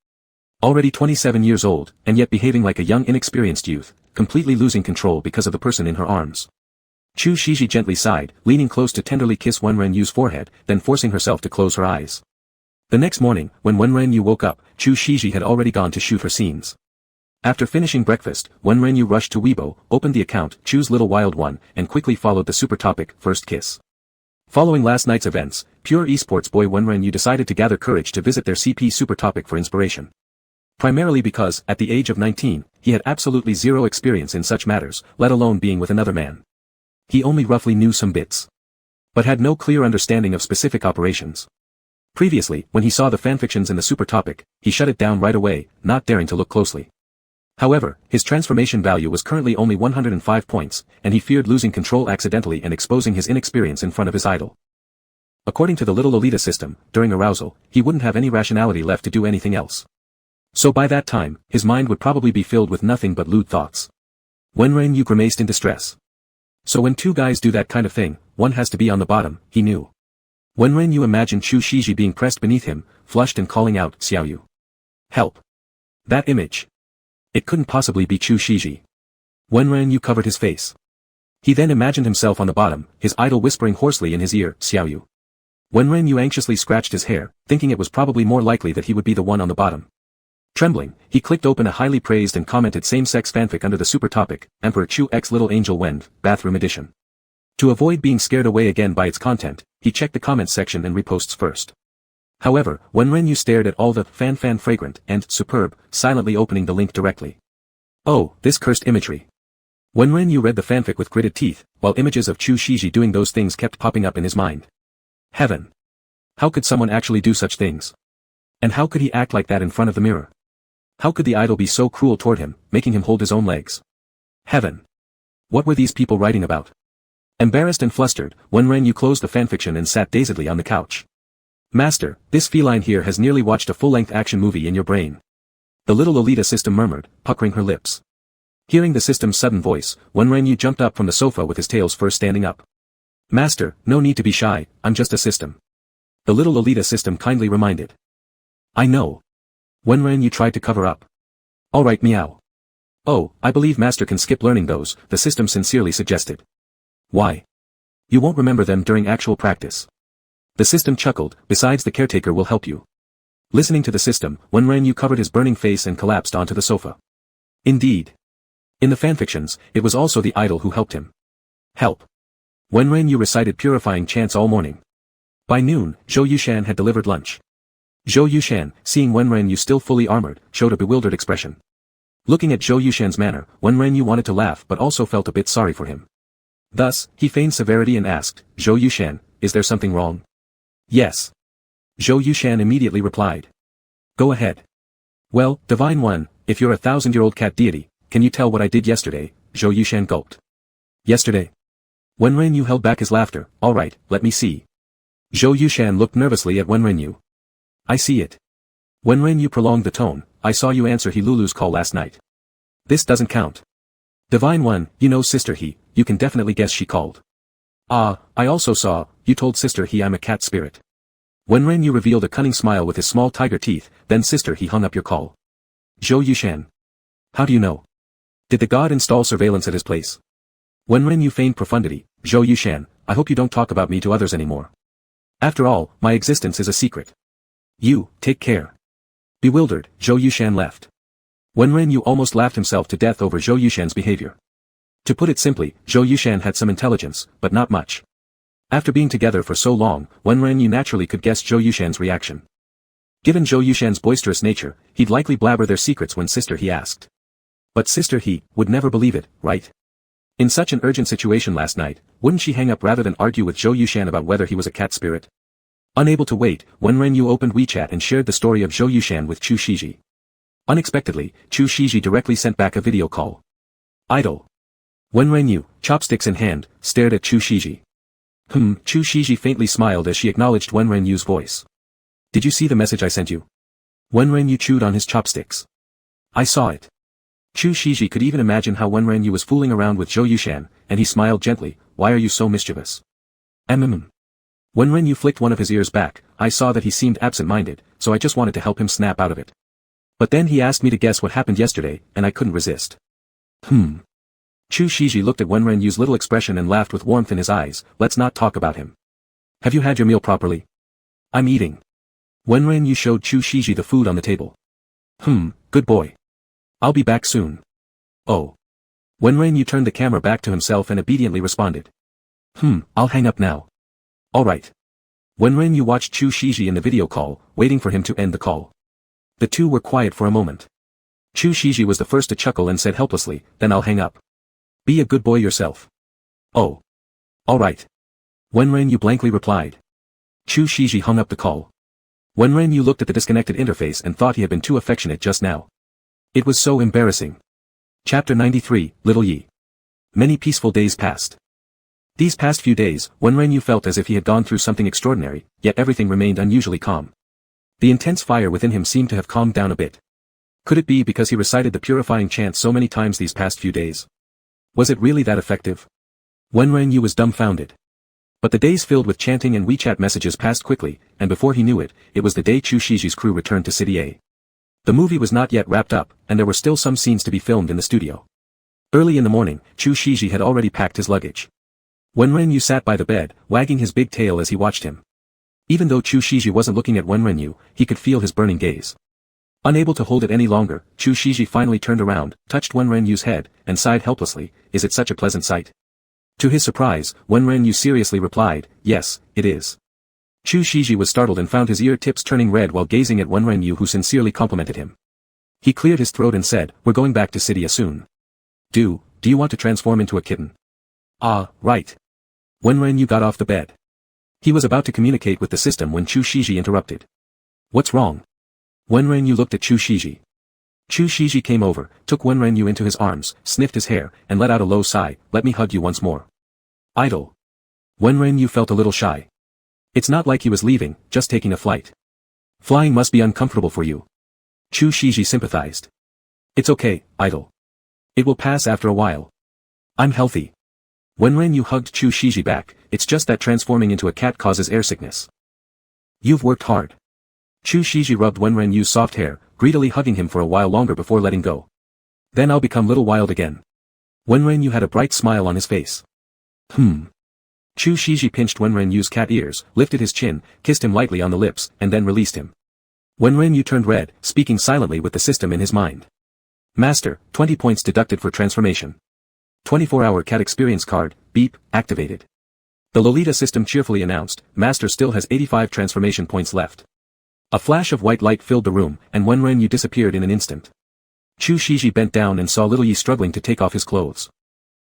Already 27 years old, and yet behaving like a young inexperienced youth, completely losing control because of the person in her arms. Chu Shiji gently sighed, leaning close to tenderly kiss Renrenyu's forehead, then forcing herself to close her eyes. The next morning, when Renrenyu woke up, Chu Shiji had already gone to shoot her scenes. After finishing breakfast, Renrenyu rushed to Weibo, opened the account, Chu's Little Wild One, and quickly followed the super topic, First Kiss. Following last night's events, pure esports boy Renrenyu decided to gather courage to visit their CP super topic for inspiration. Primarily because, at the age of 19, he had absolutely zero experience in such matters, let alone being with another man. He only roughly knew some bits. But had no clear understanding of specific operations. Previously, when he saw the fanfictions in the super topic, he shut it down right away, not daring to look closely. However, his transformation value was currently only 105 points, and he feared losing control accidentally and exposing his inexperience in front of his idol. According to the little Lolita system, during arousal, he wouldn't have any rationality left to do anything else. So by that time, his mind would probably be filled with nothing but lewd thoughts. Renrenyu grimaced in distress. So when two guys do that kind of thing, one has to be on the bottom, he knew. Renrenyu imagined Chu Shiji being pressed beneath him, flushed and calling out, Xiaoyu. Help. That image. It couldn't possibly be Chu Shiji. Renrenyu covered his face. He then imagined himself on the bottom, his idol whispering hoarsely in his ear, Xiaoyu. Renrenyu anxiously scratched his hair, thinking it was probably more likely that he would be the one on the bottom. Trembling, he clicked open a highly praised and commented same-sex fanfic under the super topic, Emperor Chu X Little Angel Wen, Bathroom Edition. To avoid being scared away again by its content, he checked the comments section and reposts first. However, when Renyu stared at all the fan fragrant and superb, silently opening the link directly. Oh, this cursed imagery. When Renyu read the fanfic with gritted teeth, while images of Chu Shiji doing those things kept popping up in his mind. Heaven. How could someone actually do such things? And how could he act like that in front of the mirror? How could the idol be so cruel toward him, making him hold his own legs? Heaven. What were these people writing about? Embarrassed and flustered, when Renyu closed the fanfiction and sat dazedly on the couch. Master, this feline here has nearly watched a full-length action movie in your brain. The little Lolita system murmured, puckering her lips. Hearing the system's sudden voice, when Renyu jumped up from the sofa with his tails first standing up. Master, no need to be shy, I'm just a system. The little Lolita system kindly reminded. I know. When Renyu tried to cover up. Alright meow. Oh, I believe Master can skip learning those, the system sincerely suggested. Why? You won't remember them during actual practice. The system chuckled, besides the caretaker will help you. Listening to the system, when Renyu covered his burning face and collapsed onto the sofa. Indeed. In the fanfictions, it was also the idol who helped him. Help. When Renyu recited purifying chants all morning. By noon, Zhou Yushan had delivered lunch. Zhou Yushan, seeing Wen Renyu still fully armored, showed a bewildered expression. Looking at Zhou Yushan's manner, Wen Renyu wanted to laugh but also felt a bit sorry for him. Thus, he feigned severity and asked, Zhou Yushan, is there something wrong? Yes. Zhou Yushan immediately replied. Go ahead. Well, Divine One, if you're a 1,000-year-old cat deity, can you tell what I did yesterday? Zhou Yushan gulped. Yesterday? Wen Renyu held back his laughter. Alright, let me see. Zhou Yushan looked nervously at Wen Renyu. I see it. Wen Renyu prolonged the tone. I saw you answer Hilulu's call last night. This doesn't count. Divine One, you know Sister He, you can definitely guess she called. Ah, I also saw, you told Sister He I'm a cat spirit. Wen Renyu revealed a cunning smile with his small tiger teeth, then Sister He hung up your call. Zhou Yushan. How do you know? Did the god install surveillance at his place? Wen Renyu feigned profundity. Zhou Yushan, I hope you don't talk about me to others anymore. After all, my existence is a secret. You, take care. Bewildered, Zhou Yushan left. Wen Renyu almost laughed himself to death over Zhou Yushan's behavior. To put it simply, Zhou Yushan had some intelligence, but not much. After being together for so long, Wen Renyu naturally could guess Zhou Yushan's reaction. Given Zhou Yushan's boisterous nature, he'd likely blabber their secrets when Sister He asked. But Sister He would never believe it, right? In such an urgent situation last night, wouldn't she hang up rather than argue with Zhou Yushan about whether he was a cat spirit? Unable to wait, Wen Renyu opened WeChat and shared the story of Zhou Yushan with Chu Shiji. Unexpectedly, Chu Shiji directly sent back a video call. Idol. Wen Renyu, chopsticks in hand, stared at Chu Shiji. Chu Shiji faintly smiled as she acknowledged Wen Renyu's voice. Did you see the message I sent you? Wen Renyu chewed on his chopsticks. I saw it. Chu Shiji could even imagine how Wen Renyu was fooling around with Zhou Yushan, and he smiled gently. Why are you so mischievous? When Renyu flicked one of his ears back, I saw that he seemed absent-minded, so I just wanted to help him snap out of it. But then he asked me to guess what happened yesterday, and I couldn't resist. Chu Shiji looked at Wen Renyu's little expression and laughed with warmth in his eyes. Let's not talk about him. Have you had your meal properly? I'm eating. Wen Renyu showed Chu Shiji the food on the table. Good boy. I'll be back soon. Oh. Wen Renyu turned the camera back to himself and obediently responded. I'll hang up now. Alright. Wen Renyu watched Chu Shiji in the video call, waiting for him to end the call. The two were quiet for a moment. Chu Shiji was the first to chuckle and said helplessly, then I'll hang up. Be a good boy yourself. Oh. Alright. Wen Renyu blankly replied. Chu Shiji hung up the call. Wen Renyu looked at the disconnected interface and thought he had been too affectionate just now. It was so embarrassing. Chapter 93, Little Yi. Many peaceful days passed. These past few days, Wen Renyu felt as if he had gone through something extraordinary, yet everything remained unusually calm. The intense fire within him seemed to have calmed down a bit. Could it be because he recited the purifying chant so many times these past few days? Was it really that effective? Wen Renyu was dumbfounded. But the days filled with chanting and WeChat messages passed quickly, and before he knew it, it was the day Chu Shiji's crew returned to City A. The movie was not yet wrapped up, and there were still some scenes to be filmed in the studio. Early in the morning, Chu Shiji had already packed his luggage. Wen Renyu sat by the bed, wagging his big tail as he watched him. Even though Chu Shiji wasn't looking at Wen Renyu, he could feel his burning gaze. Unable to hold it any longer, Chu Shiji finally turned around, touched Wen Renyu's head, and sighed helplessly, "Is it such a pleasant sight?" To his surprise, Wen Renyu seriously replied, "Yes, it is." Chu Shiji was startled and found his ear tips turning red while gazing at Wen Renyu, who sincerely complimented him. He cleared his throat and said, "We're going back to City soon. Do you want to transform into a kitten?" "Ah, right." Wen Renyu got off the bed. He was about to communicate with the system when Chu Shiji interrupted. "What's wrong?" Wen Renyu looked at Chu Shiji. Chu Shiji came over, took Wen Renyu into his arms, sniffed his hair, and let out a low sigh, "Let me hug you once more." "Idle." Wen Renyu felt a little shy. It's not like he was leaving, just taking a flight. "Flying must be uncomfortable for you." Chu Shiji sympathized. "It's okay, Idle. It will pass after a while. I'm healthy." Wen Renyu hugged Chu Shiji back, "It's just that transforming into a cat causes air sickness." "You've worked hard." Chu Shiji rubbed Wen Renyu's soft hair, greedily hugging him for a while longer before letting go. "Then I'll become little wild again." Wen Renyu had a bright smile on his face. Chu Shiji pinched Wen Renyu's cat ears, lifted his chin, kissed him lightly on the lips, and then released him. Wen Renyu turned red, speaking silently with the system in his mind. "Master, 20 points deducted for transformation. 24-hour cat experience card, beep, activated." The Lolita system cheerfully announced, "Master still has 85 transformation points left." A flash of white light filled the room, and Wen Renyu disappeared in an instant. Chu Shiji bent down and saw Little Yi struggling to take off his clothes.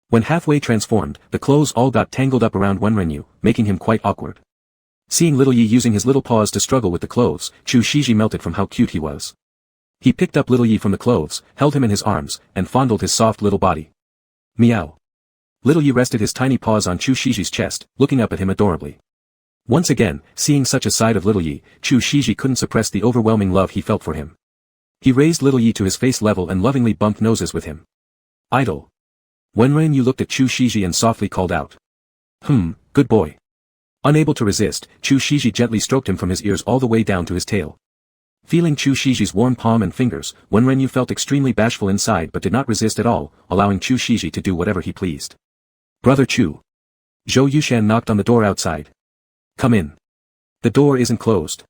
When halfway transformed, the clothes all got tangled up around Wen Renyu, making him quite awkward. Seeing Little Yi using his little paws to struggle with the clothes, Chu Shiji melted from how cute he was. He picked up Little Yi from the clothes, held him in his arms, and fondled his soft little body. Meow. Little Yi rested his tiny paws on Chu Shiji's chest, looking up at him adorably. Once again, seeing such a side of Little Yi, Chu Shiji couldn't suppress the overwhelming love he felt for him. He raised Little Yi to his face level and lovingly bumped noses with him. "Idle." Wen Renyu looked at Chu Shiji and softly called out. Good boy." Unable to resist, Chu Shiji gently stroked him from his ears all the way down to his tail. Feeling Chu Shiji's warm palm and fingers, Wen Renyu felt extremely bashful inside but did not resist at all, allowing Chu Shiji to do whatever he pleased. "Brother Chu." Zhou Yushan knocked on the door outside. "Come in. The door isn't closed."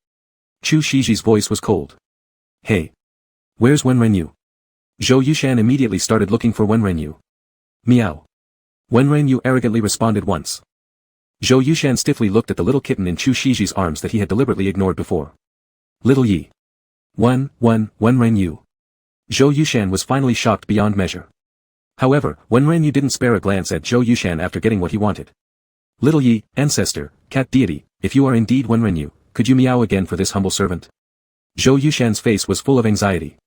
Chu Shiji's voice was cold. "Hey. Where's Wen Renyu?" Zhou Yushan immediately started looking for Wen Renyu. "Meow." Wen Renyu arrogantly responded once. Zhou Yushan stiffly looked at the little kitten in Chu Shiji's arms that he had deliberately ignored before. "Little Yi." Wen Renyu." Zhou Yushan was finally shocked beyond measure. However, Wen Renyu didn't spare a glance at Zhou Yushan after getting what he wanted. "Little Yi, ancestor, cat deity, if you are indeed Wen Renyu, could you meow again for this humble servant?" Zhou Yushan's face was full of anxiety.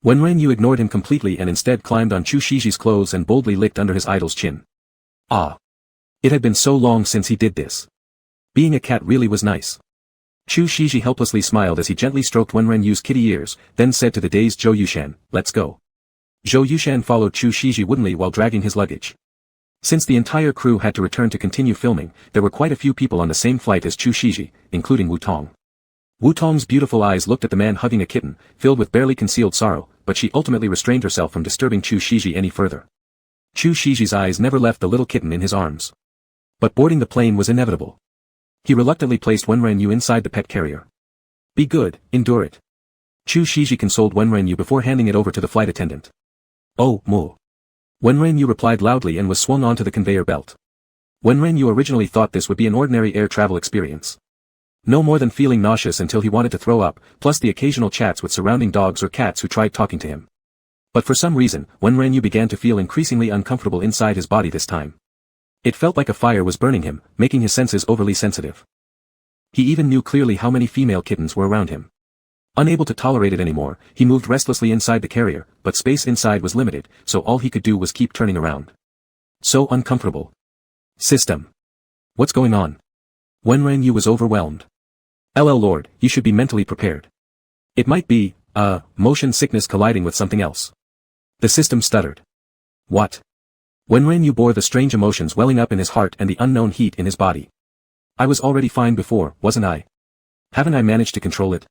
Wen Renyu ignored him completely and instead climbed on Chu Shiji's clothes and boldly licked under his idol's chin. Ah! It had been so long since he did this. Being a cat really was nice. Chu Shiji helplessly smiled as he gently stroked Wen Renyu's kitty ears, then said to the dazed Zhou Yushan, "Let's go." Zhou Yushan followed Chu Shiji woodenly while dragging his luggage. Since the entire crew had to return to continue filming, there were quite a few people on the same flight as Chu Shiji, including Wu Tong. Wu Tong's beautiful eyes looked at the man hugging a kitten, filled with barely concealed sorrow, but she ultimately restrained herself from disturbing Chu Shiji any further. Chu Shiji's eyes never left the little kitten in his arms. But boarding the plane was inevitable. He reluctantly placed Wen Renyu inside the pet carrier. "Be good, endure it." Chu Shiji consoled Wen Renyu before handing it over to the flight attendant. "Oh, moo." Wen Renyu replied loudly and was swung onto the conveyor belt. Wen Renyu originally thought this would be an ordinary air travel experience. No more than feeling nauseous until he wanted to throw up, plus the occasional chats with surrounding dogs or cats who tried talking to him. But for some reason, Wen Renyu began to feel increasingly uncomfortable inside his body this time. It felt like a fire was burning him, making his senses overly sensitive. He even knew clearly how many female kittens were around him. Unable to tolerate it anymore, he moved restlessly inside the carrier, but space inside was limited, so all he could do was keep turning around. So uncomfortable. System. What's going on? Wen Renyu was overwhelmed. LL Lord, you should be mentally prepared. It might be, motion sickness colliding with something else. The system stuttered. What? Wen Renyu bore the strange emotions welling up in his heart and the unknown heat in his body. I was already fine before, wasn't I? Haven't I managed to control it?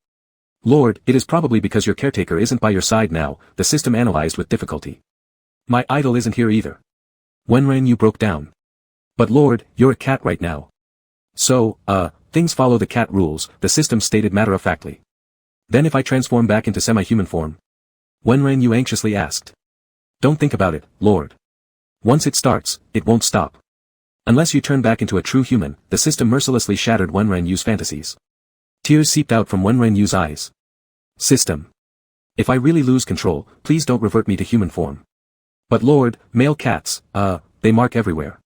Lord, it is probably because your caretaker isn't by your side now, the system analyzed with difficulty. My idol isn't here either. Wen Renyu broke down. But Lord, you're a cat right now. So, things follow the cat rules, the system stated matter-of-factly. Then if I transform back into semi-human form? Wenren Yu anxiously asked. Don't think about it, Lord. Once it starts, it won't stop. Unless you turn back into a true human, the system mercilessly shattered Wenren Yu's fantasies. Tears seeped out from Wenren Yu's eyes. System. If I really lose control, please don't revert me to human form. But Lord, male cats, they mark everywhere.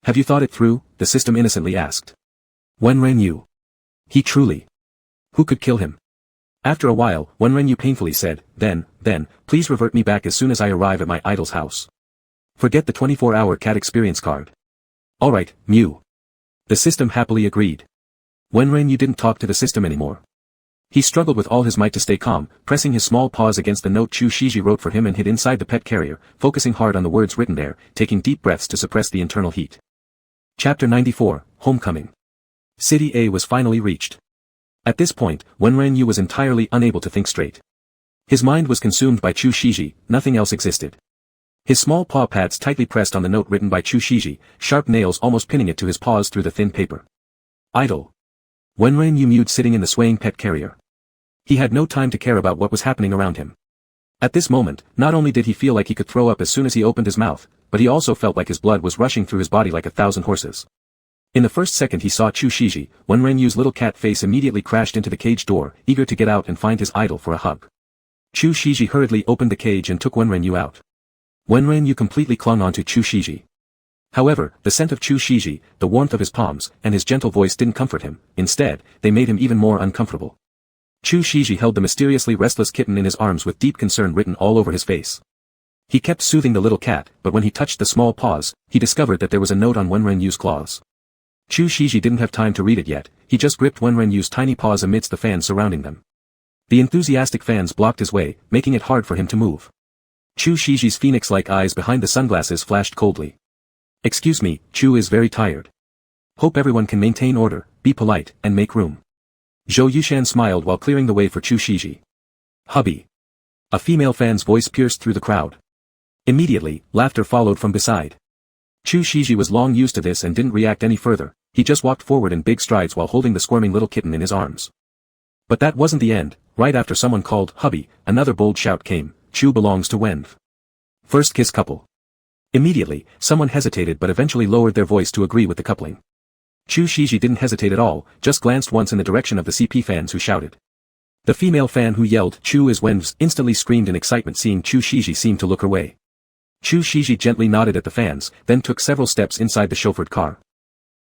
Have you thought it through? The system innocently asked. Wenren Yu. He truly. Who could kill him? After a while, Wenren Yu painfully said, then, please revert me back as soon as I arrive at my idol's house. Forget the 24-hour cat experience card. Alright, Mew. The system happily agreed. Wenren Yu didn't talk to the system anymore. He struggled with all his might to stay calm, pressing his small paws against the note Chu Shiji wrote for him and hid inside the pet carrier, focusing hard on the words written there, taking deep breaths to suppress the internal heat. Chapter 94, Homecoming. City A was finally reached. At this point, Wenren Yu was entirely unable to think straight. His mind was consumed by Chu Shiji, nothing else existed. His small paw pads tightly pressed on the note written by Chu Shiji, sharp nails almost pinning it to his paws through the thin paper. Idle. Wenren Yu mewed sitting in the swaying pet carrier. He had no time to care about what was happening around him. At this moment, not only did he feel like he could throw up as soon as he opened his mouth, but he also felt like his blood was rushing through his body like 1,000 horses. In the first second he saw Chu Shiji, Wenren Yu's little cat face immediately crashed into the cage door, eager to get out and find his idol for a hug. Chu Shiji hurriedly opened the cage and took Wenren Yu out. Wenren Yu completely clung onto Chu Shiji. However, the scent of Chu Shiji, the warmth of his palms, and his gentle voice didn't comfort him, instead, they made him even more uncomfortable. Chu Shiji held the mysteriously restless kitten in his arms with deep concern written all over his face. He kept soothing the little cat, but when he touched the small paws, he discovered that there was a note on Wenren Yu's claws. Chu Shiji didn't have time to read it yet, he just gripped Wenren Yu's tiny paws amidst the fans surrounding them. The enthusiastic fans blocked his way, making it hard for him to move. Chu Shiji's phoenix-like eyes behind the sunglasses flashed coldly. Excuse me, Chu is very tired. Hope everyone can maintain order, be polite, and make room. Zhou Yushan smiled while clearing the way for Chu Shiji. Hubby. A female fan's voice pierced through the crowd. Immediately, laughter followed from beside. Chu Shiji was long used to this and didn't react any further, he just walked forward in big strides while holding the squirming little kitten in his arms. But that wasn't the end. Right after someone called, Hubby, another bold shout came, Chu belongs to Wenv. First kiss couple. Immediately, someone hesitated but eventually lowered their voice to agree with the coupling. Chu Shiji didn't hesitate at all, just glanced once in the direction of the CP fans who shouted. The female fan who yelled, Chu is Wenv's, instantly screamed in excitement seeing Chu Shiji seem to look her way. Chu Shiji gently nodded at the fans, then took several steps inside the chauffeured car.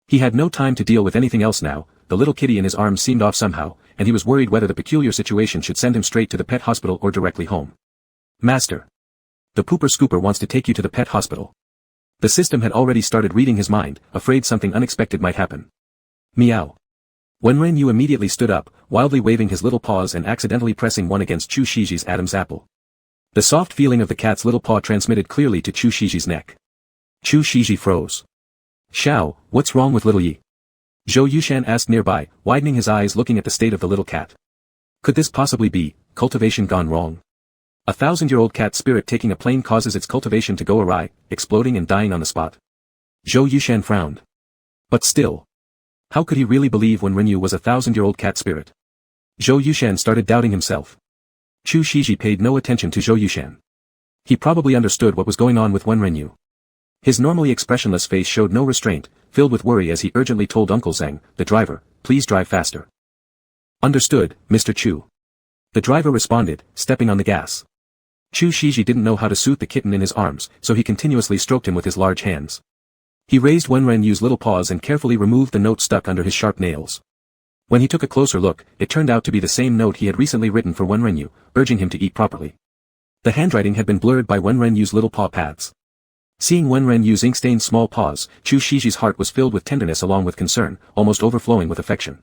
He had no time to deal with anything else now, the little kitty in his arms seemed off somehow, and he was worried whether the peculiar situation should send him straight to the pet hospital or directly home. Master. The pooper scooper wants to take you to the pet hospital. The system had already started reading his mind, afraid something unexpected might happen. Meow. Wenren Yu immediately stood up, wildly waving his little paws and accidentally pressing one against Chu Shiji's Adam's apple. The soft feeling of the cat's little paw transmitted clearly to Chu Shiji's neck. Chu Shiji froze. Xiao, what's wrong with little Yi? Zhou Yushan asked nearby, widening his eyes looking at the state of the little cat. Could this possibly be cultivation gone wrong? 1,000-year-old cat spirit taking a plane causes its cultivation to go awry, exploding and dying on the spot. Zhou Yushan frowned. But still. How could he really believe when Rinyu was a 1,000-year-old cat spirit? Zhou Yushan started doubting himself. Chu Shiji paid no attention to Zhou Yushan. He probably understood what was going on with Wenren. His normally expressionless face showed no restraint, filled with worry as he urgently told Uncle Zhang, the driver, please drive faster. Understood, Mr. Chu. The driver responded, stepping on the gas. Chu Shiji didn't know how to soothe the kitten in his arms, so he continuously stroked him with his large hands. He raised Wenrenyu's little paws and carefully removed the note stuck under his sharp nails. When he took a closer look, it turned out to be the same note he had recently written for Wenrenyu, urging him to eat properly. The handwriting had been blurred by Wenrenyu's little paw pads. Seeing Wenrenyu's ink-stained small paws, Chu Shiji's heart was filled with tenderness along with concern, almost overflowing with affection.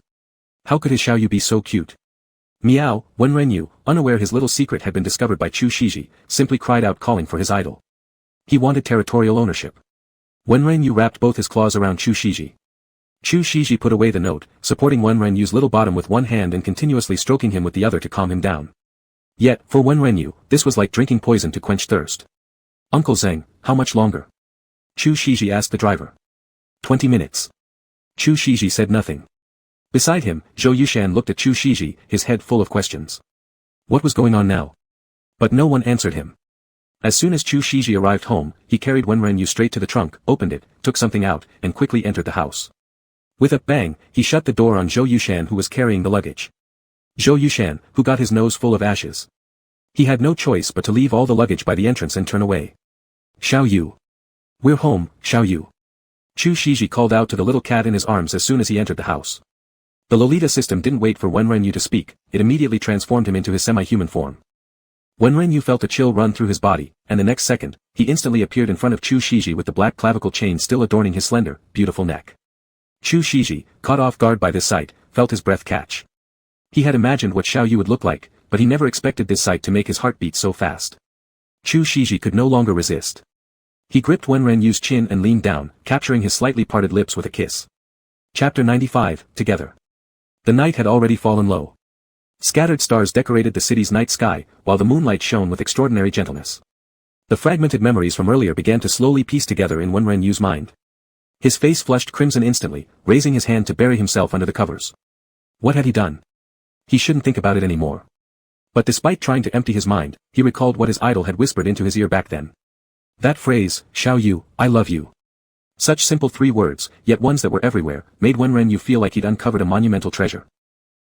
How could his Xiaoyu be so cute? Meow, Wenrenyu, unaware his little secret had been discovered by Chu Shiji, simply cried out calling for his idol. He wanted territorial ownership. Wenrenyu wrapped both his claws around Chu Shiji. Chu Shiji put away the note, supporting Wenrenyu's little bottom with one hand and continuously stroking him with the other to calm him down. Yet, for Wenrenyu, this was like drinking poison to quench thirst. Uncle Zhang, how much longer? Chu Shiji asked the driver. 20 minutes. Chu Shiji said nothing. Beside him, Zhou Yushan looked at Chu Shiji, his head full of questions. What was going on now? But no one answered him. As soon as Chu Shiji arrived home, he carried Wenren Yu straight to the trunk, opened it, took something out, and quickly entered the house. With a bang, he shut the door on Zhou Yushan, who was carrying the luggage. Zhou Yushan, who got his nose full of ashes. He had no choice but to leave all the luggage by the entrance and turn away. Xiao Yu. We're home, Xiao Yu. Chu Shiji called out to the little cat in his arms as soon as he entered the house. The Lolita system didn't wait for Wenren Yu to speak, it immediately transformed him into his semi-human form. Wenren Yu felt a chill run through his body, and the next second, he instantly appeared in front of Chu Shiji with the black clavicle chain still adorning his slender, beautiful neck. Chu Shiji, caught off guard by this sight, felt his breath catch. He had imagined what Xiao Yu would look like, but he never expected this sight to make his heart beat so fast. Chu Shiji could no longer resist. He gripped Wenren Yu's chin and leaned down, capturing his slightly parted lips with a kiss. Chapter 95, Together. The night had already fallen low. Scattered stars decorated the city's night sky, while the moonlight shone with extraordinary gentleness. The fragmented memories from earlier began to slowly piece together in Wenren Yu's mind. His face flushed crimson instantly, raising his hand to bury himself under the covers. What had he done? He shouldn't think about it anymore. But despite trying to empty his mind, he recalled what his idol had whispered into his ear back then. That phrase, Xiao Yu, I love you. Such simple 3 words, yet ones that were everywhere, made Wenren Yu feel like he'd uncovered a monumental treasure.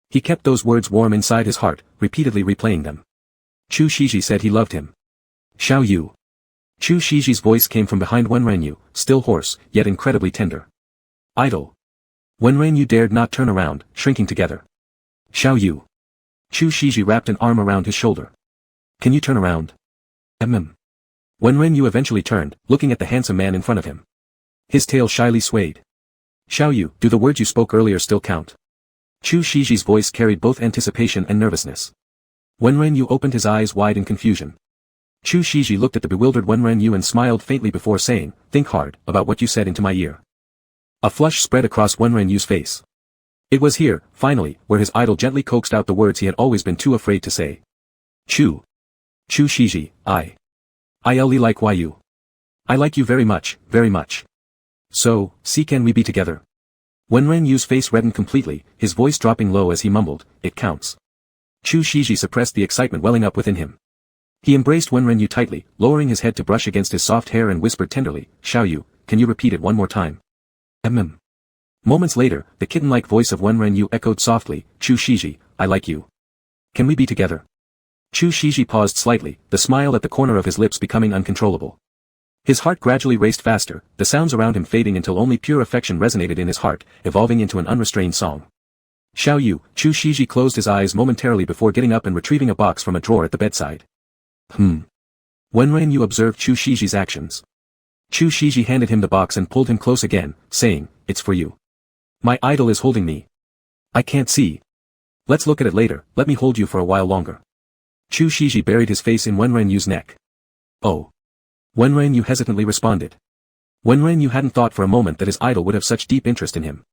He kept those words warm inside his heart, repeatedly replaying them. Chu Shiji said he loved him. Xiao Yu. Chu Shiji's voice came from behind Wenren Yu, still hoarse, yet incredibly tender. Idol. Wenren Yu dared not turn around, shrinking together. Xiao Yu. Chu Shiji wrapped an arm around his shoulder. Can you turn around? Wenren Yu eventually turned, looking at the handsome man in front of him. His tail shyly swayed. Xiao Yu, do the words you spoke earlier still count? Chu Shiji's voice carried both anticipation and nervousness. Wenren Yu opened his eyes wide in confusion. Chu Shiji looked at the bewildered Wenren Yu and smiled faintly before saying, think hard, about what you said into my ear. A flush spread across Wenren Yu's face. It was here, finally, where his idol gently coaxed out the words he had always been too afraid to say. Chu Shiji, I like you. I like you very much, very much. So, see, can we be together? Wenren Yu's face reddened completely, his voice dropping low as he mumbled, it counts. Chu Shiji suppressed the excitement welling up within him. He embraced Wenren Yu tightly, lowering his head to brush against his soft hair and whispered tenderly, Xiao Yu, can you repeat it one more time? Moments later, the kitten-like voice of Wenren Yu echoed softly, Chu Shiji, I like you. Can we be together? Chu Shiji paused slightly, the smile at the corner of his lips becoming uncontrollable. His heart gradually raced faster, the sounds around him fading until only pure affection resonated in his heart, evolving into an unrestrained song. Xiao Yu, Chu Shiji closed his eyes momentarily before getting up and retrieving a box from a drawer at the bedside. Wenren Yu observed Chu Shiji's actions. Chu Shiji handed him the box and pulled him close again, saying, it's for you. My idol is holding me. I can't see. Let's look at it later, let me hold you for a while longer. Chu Shiji buried his face in Wenren Yu's neck. Oh. Wenren Yu hesitantly responded. Wenren Yu hadn't thought for a moment that his idol would have such deep interest in him.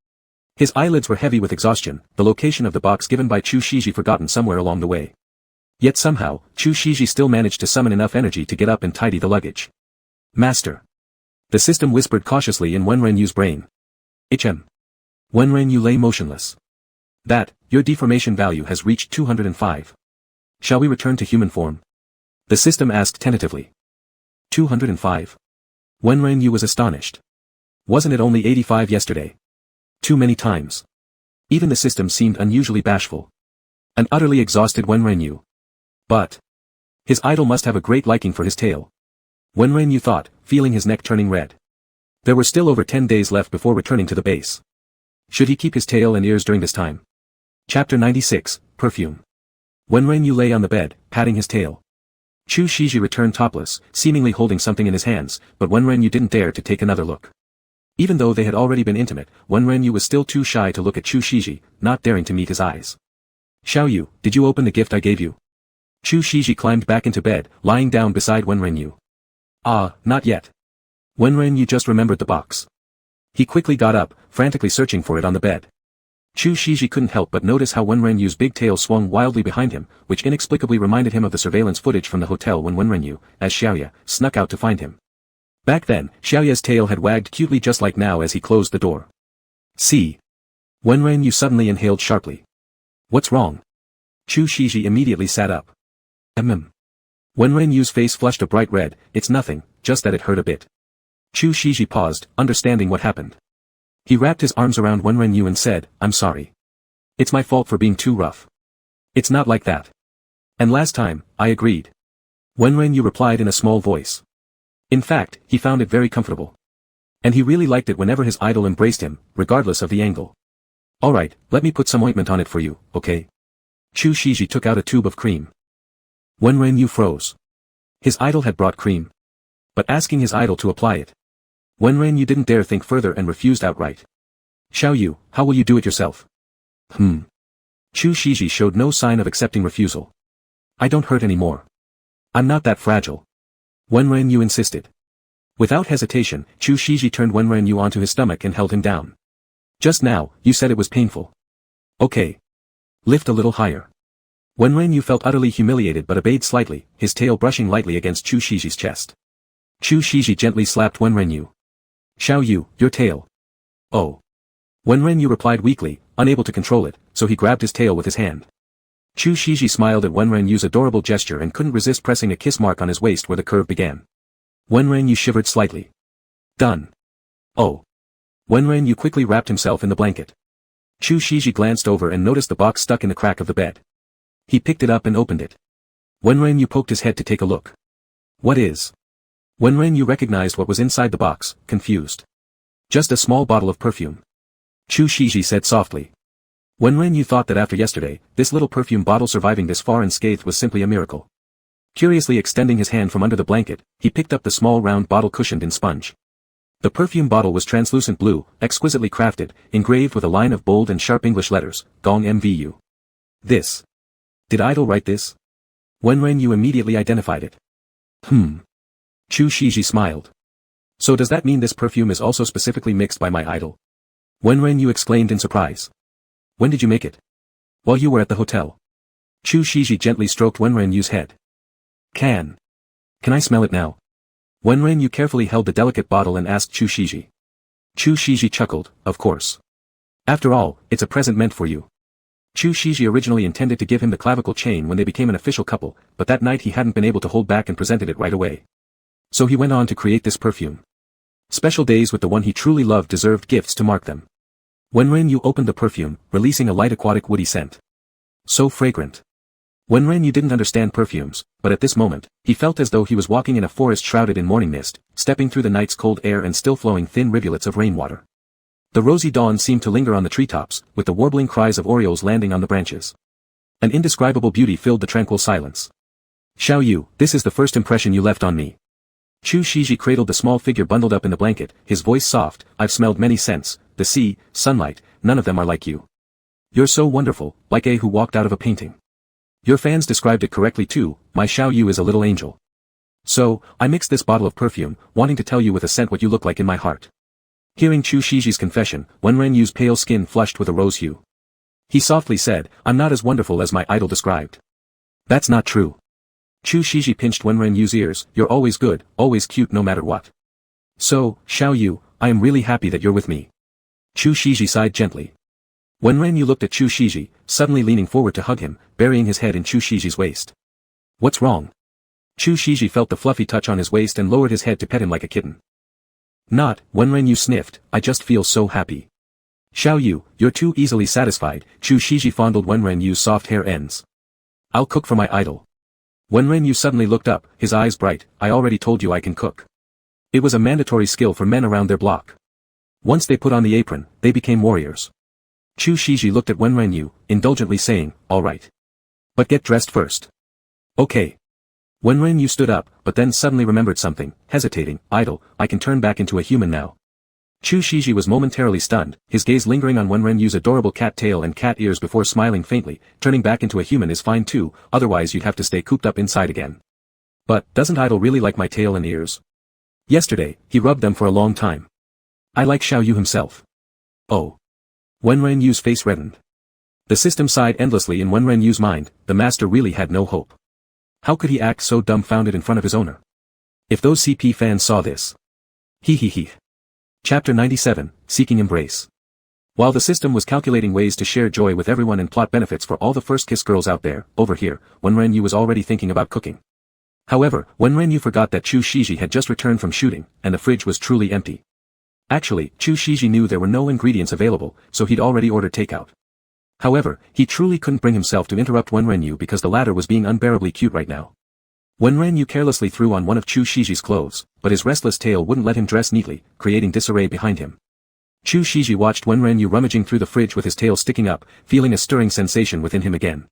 His eyelids were heavy with exhaustion, the location of the box given by Chu Shiji forgotten somewhere along the way. Yet somehow, Chu Shiji still managed to summon enough energy to get up and tidy the luggage. Master. The system whispered cautiously in Wenren Yu's brain. Wenren Yu lay motionless. Your deformation value has reached 205. Shall we return to human form? The system asked tentatively. 205. Wenren Yu was astonished. Wasn't it only 85 yesterday? Too many times. Even the system seemed unusually bashful. An utterly exhausted Wenren Yu. But his idol must have a great liking for his tail. Wenren Yu thought, feeling his neck turning red. There were still over 10 days left before returning to the base. Should he keep his tail and ears during this time? Chapter 96, Perfume. Wenren Yu lay on the bed, patting his tail. Chu Shiji returned topless, seemingly holding something in his hands, but Wenren Yu didn't dare to take another look. Even though they had already been intimate, Wenren Yu was still too shy to look at Chu Shiji, not daring to meet his eyes. Xiao Yu, did you open the gift I gave you? Chu Shiji climbed back into bed, lying down beside Wenren Yu. Not yet. Wenren Yu just remembered the box. He quickly got up, frantically searching for it on the bed. Chu Shiji couldn't help but notice how Wenren Yu's big tail swung wildly behind him, which inexplicably reminded him of the surveillance footage from the hotel when Wenren Yu, as Xiaoya, snuck out to find him. Back then, Xiaoya's tail had wagged cutely just like now as he closed the door. See. Wenren Yu suddenly inhaled sharply. What's wrong? Chu Shiji immediately sat up. Wenren Yu's face flushed a bright red. It's nothing, just that it hurt a bit. Chu Shiji paused, understanding what happened. He wrapped his arms around Wenren Yu and said, I'm sorry. It's my fault for being too rough. It's not like that. And last time, I agreed. Wenren Yu replied in a small voice. In fact, he found it very comfortable. And he really liked it whenever his idol embraced him, regardless of the angle. Alright, let me put some ointment on it for you, okay? Chu Shiji took out a tube of cream. Wenren Yu froze. His idol had brought cream. But asking his idol to apply it. Wenren Yu didn't dare think further and refused outright. Xiao Yu, how will you do it yourself? Chu Shiji showed no sign of accepting refusal. I don't hurt anymore. I'm not that fragile. Wenren Yu insisted. Without hesitation, Chu Shiji turned Wenren Yu onto his stomach and held him down. Just now, you said it was painful. Okay. Lift a little higher. Wenren Yu felt utterly humiliated but obeyed slightly, his tail brushing lightly against Chu Shiji's chest. Chu Shiji gently slapped Wenren Yu. Xiao Yu, your tail. Oh. Wenren Yu replied weakly, unable to control it, so he grabbed his tail with his hand. Chu Shiji smiled at Wenren Yu's adorable gesture and couldn't resist pressing a kiss mark on his waist where the curve began. Wenren Yu shivered slightly. Done. Oh. Wenren Yu quickly wrapped himself in the blanket. Chu Shiji glanced over and noticed the box stuck in the crack of the bed. He picked it up and opened it. Wenren Yu poked his head to take a look. What is? Wenren Yu recognized what was inside the box, confused. Just a small bottle of perfume. Chu Shiji said softly. Wenren Yu thought that after yesterday, this little perfume bottle surviving this far unscathed was simply a miracle. Curiously extending his hand from under the blanket, he picked up the small round bottle cushioned in sponge. The perfume bottle was translucent blue, exquisitely crafted, engraved with a line of bold and sharp English letters, Gong Mvu. This. Did idol write this? Wenren Yu immediately identified it. Chu Shiji smiled. So does that mean this perfume is also specifically mixed by my idol? Wenren Yu exclaimed in surprise. When did you make it? While you were at the hotel. Chu Shiji gently stroked Wenren Yu's head. Can I smell it now? Wenren Yu carefully held the delicate bottle and asked Chu Shiji. Chu Shiji chuckled, of course. After all, it's a present meant for you. Chu Shiji originally intended to give him the clavicle chain when they became an official couple, but that night he hadn't been able to hold back and presented it right away. So he went on to create this perfume. Special days with the one he truly loved deserved gifts to mark them. Wenren Yu opened the perfume, releasing a light aquatic woody scent. So fragrant. Wenren Yu didn't understand perfumes, but at this moment, he felt as though he was walking in a forest shrouded in morning mist, stepping through the night's cold air and still flowing thin rivulets of rainwater. The rosy dawn seemed to linger on the treetops, with the warbling cries of orioles landing on the branches. An indescribable beauty filled the tranquil silence. Xiao Yu, this is the first impression you left on me. Chu Shiji cradled the small figure bundled up in the blanket, his voice soft. I've smelled many scents, the sea, sunlight, none of them are like you. You're so wonderful, like a who walked out of a painting. Your fans described it correctly too, my Xiao Yu is a little angel. So, I mixed this bottle of perfume, wanting to tell you with a scent what you look like in my heart. Hearing Chu Shiji's confession, Wenren Yu's pale skin flushed with a rose hue. He softly said, I'm not as wonderful as my idol described. That's not true. Chu Shiji pinched Wenren Yu's ears, you're always good, always cute no matter what. So, Xiao Yu, I am really happy that you're with me. Chu Shiji sighed gently. Wenren Yu looked at Chu Shiji, suddenly leaning forward to hug him, burying his head in Chu Shiji's waist. What's wrong? Chu Shiji felt the fluffy touch on his waist and lowered his head to pet him like a kitten. Not, Wenren Yu sniffed, I just feel so happy. Xiao Yu, you're too easily satisfied, Chu Shiji fondled Wenren Yu's soft hair ends. I'll cook for my idol. Wenren Yu suddenly looked up, his eyes bright, I already told you I can cook. It was a mandatory skill for men around their block. Once they put on the apron, they became warriors. Chu Shiji looked at Wenren Yu, indulgently saying, all right. But get dressed first. Okay. Wenren Yu stood up, but then suddenly remembered something, hesitating, idol, I can turn back into a human now. Chu Shiji was momentarily stunned, his gaze lingering on Wenren Yu's adorable cat tail and cat ears before smiling faintly, turning back into a human is fine too, otherwise you'd have to stay cooped up inside again. But, doesn't idol really like my tail and ears? Yesterday, he rubbed them for a long time. I like Xiao Yu himself. Oh. Wenren Yu's face reddened. The system sighed endlessly in Wenren Yu's mind, the master really had no hope. How could he act so dumbfounded in front of his owner? If those CP fans saw this. He. Chapter 97, Seeking Embrace. While the system was calculating ways to share joy with everyone and plot benefits for all the first kiss girls out there, over here, Wenren was already thinking about cooking. However, Wenren forgot that Chu Shiji had just returned from shooting, and the fridge was truly empty. Actually, Chu Shiji knew there were no ingredients available, so he'd already ordered takeout. However, he truly couldn't bring himself to interrupt Wenren because the latter was being unbearably cute right now. Wenren carelessly threw on one of Chu Shiji's clothes, but his restless tail wouldn't let him dress neatly, creating disarray behind him. Chu Shiji watched Wenren rummaging through the fridge with his tail sticking up, feeling a stirring sensation within him again.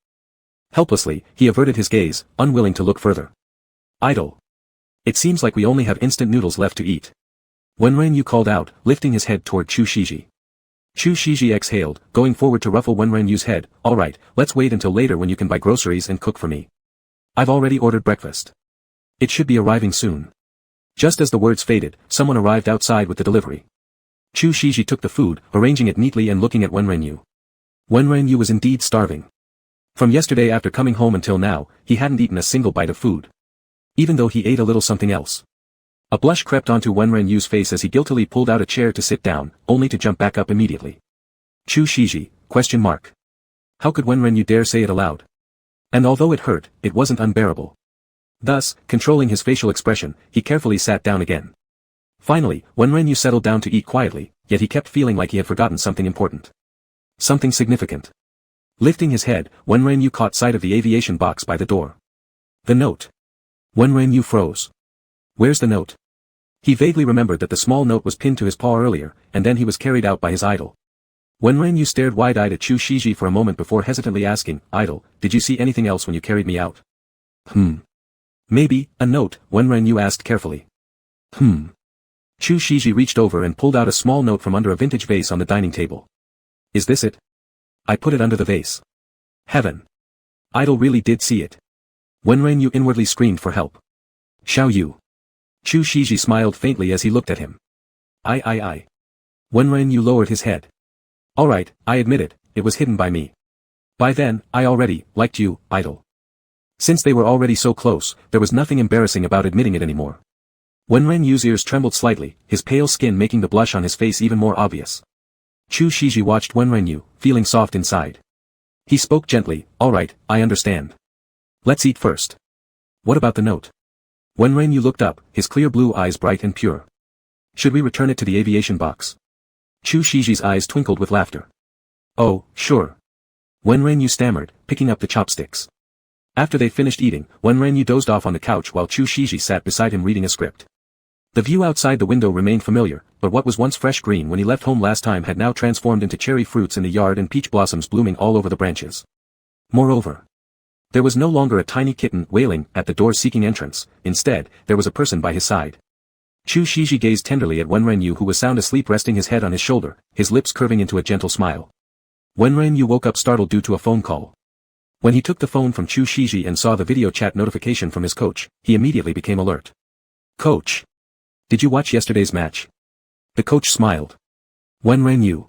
Helplessly, he averted his gaze, unwilling to look further. Idle. It seems like we only have instant noodles left to eat. Wenren called out, lifting his head toward Chu Shiji. Chu Shiji exhaled, going forward to ruffle Wenren's head. Alright, let's wait until later when you can buy groceries and cook for me. I've already ordered breakfast. It should be arriving soon. Just as the words faded, someone arrived outside with the delivery. Chu Shiji took the food, arranging it neatly and looking at Wenren. Wenren was indeed starving. From yesterday after coming home until now, he hadn't eaten a single bite of food. Even though he ate a little something else. A blush crept onto Wenren's face as he guiltily pulled out a chair to sit down, only to jump back up immediately. Chu Shiji, ? How could Wenren dare say it aloud? And although it hurt, it wasn't unbearable. Thus, controlling his facial expression, he carefully sat down again. Finally, Wenren settled down to eat quietly, yet he kept feeling like he had forgotten something important. Something significant. Lifting his head, Wenren caught sight of the aviation box by the door. The note. Wenren froze. Where's the note? He vaguely remembered that the small note was pinned to his paw earlier, and then he was carried out by his idol. Wenren stared wide-eyed at Chu Shiji for a moment before hesitantly asking, Idol, did you see anything else when you carried me out? Maybe, a note, Wenren asked carefully. Chu Shiji reached over and pulled out a small note from under a vintage vase on the dining table. Is this it? I put it under the vase. Heaven. Idol really did see it. Wenren inwardly screamed for help. Xiao Yu. Chu Shiji smiled faintly as he looked at him. I. Wenren lowered his head. Alright, I admit it, it was hidden by me. By then, I already liked you, Idol. Since they were already so close, there was nothing embarrassing about admitting it anymore. Wenren's ears trembled slightly, his pale skin making the blush on his face even more obvious. Chu Shiji watched Wenren, feeling soft inside. He spoke gently, Alright, I understand. Let's eat first. What about the note? Wenren looked up, his clear blue eyes bright and pure. Should we return it to the aviation box? Chu Shiji's eyes twinkled with laughter. Oh, sure. Wenren stammered, picking up the chopsticks. After they finished eating, Wenren dozed off on the couch while Chu Shiji sat beside him reading a script. The view outside the window remained familiar, but what was once fresh green when he left home last time had now transformed into cherry fruits in the yard and peach blossoms blooming all over the branches. Moreover, there was no longer a tiny kitten wailing at the door seeking entrance, instead, there was a person by his side. Chu Shiji gazed tenderly at Wenren who was sound asleep resting his head on his shoulder, his lips curving into a gentle smile. Wenren woke up startled due to a phone call. When he took the phone from Chu Shiji and saw the video chat notification from his coach, he immediately became alert. Coach. Did you watch yesterday's match? The coach smiled. Wenren you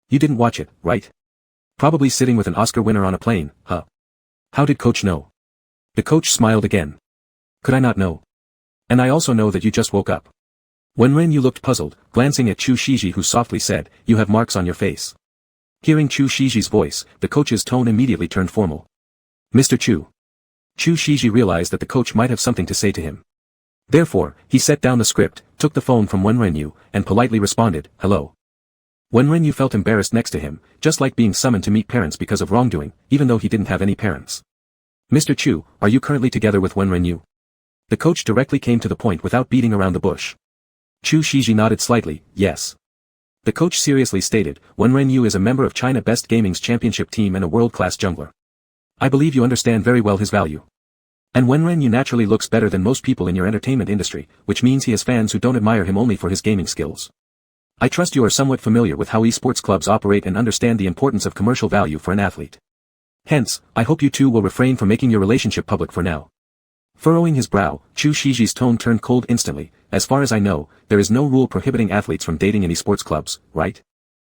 didn't watch it, right? Probably sitting with an Oscar winner on a plane, huh? How did coach know? The coach smiled again. Could I not know? And I also know that you just woke up. Wenren looked puzzled, glancing at Chu Shiji who softly said, You have marks on your face. Hearing Chu Shiji's voice, the coach's tone immediately turned formal. Mr. Chu. Chu Shiji realized that the coach might have something to say to him. Therefore, he set down the script, took the phone from Wenren and politely responded, Hello. Wenren felt embarrassed next to him, just like being summoned to meet parents because of wrongdoing, even though he didn't have any parents. Mr. Chu, are you currently together with Wenren? The coach directly came to the point without beating around the bush. Chu Shiji nodded slightly, yes. The coach seriously stated, Wenren is a member of China Best Gaming's championship team and a world-class jungler. I believe you understand very well his value. And Wenren naturally looks better than most people in your entertainment industry, which means he has fans who don't admire him only for his gaming skills. I trust you are somewhat familiar with how esports clubs operate and understand the importance of commercial value for an athlete. Hence, I hope you two will refrain from making your relationship public for now. Furrowing his brow, Chu Shiji's tone turned cold instantly. As far as I know, there is no rule prohibiting athletes from dating in esports clubs, right?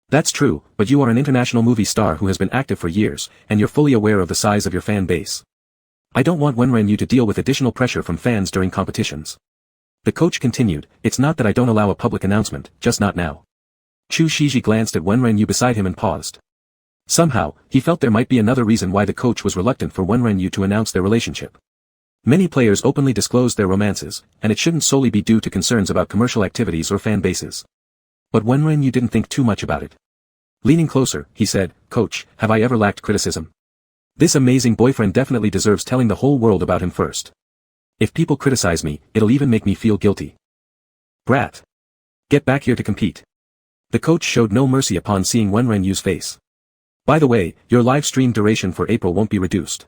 That's true, but you are an international movie star who has been active for years, and you're fully aware of the size of your fan base. I don't want Wenren to deal with additional pressure from fans during competitions. The coach continued, It's not that I don't allow a public announcement, just not now. Chu Shiji glanced at Wenren Yu beside him and paused. Somehow, he felt there might be another reason why the coach was reluctant for Wenren Yu to announce their relationship. Many players openly disclosed their romances, and it shouldn't solely be due to concerns about commercial activities or fan bases. But Wenren Yu didn't think too much about it. Leaning closer, he said, "Coach, have I ever lacked criticism? This amazing boyfriend definitely deserves telling the whole world about him first. If people criticize me, it'll even make me feel guilty. Brat. Get back here to compete." The coach showed no mercy upon seeing Wenren Yu's face. "By the way, your live stream duration for April won't be reduced.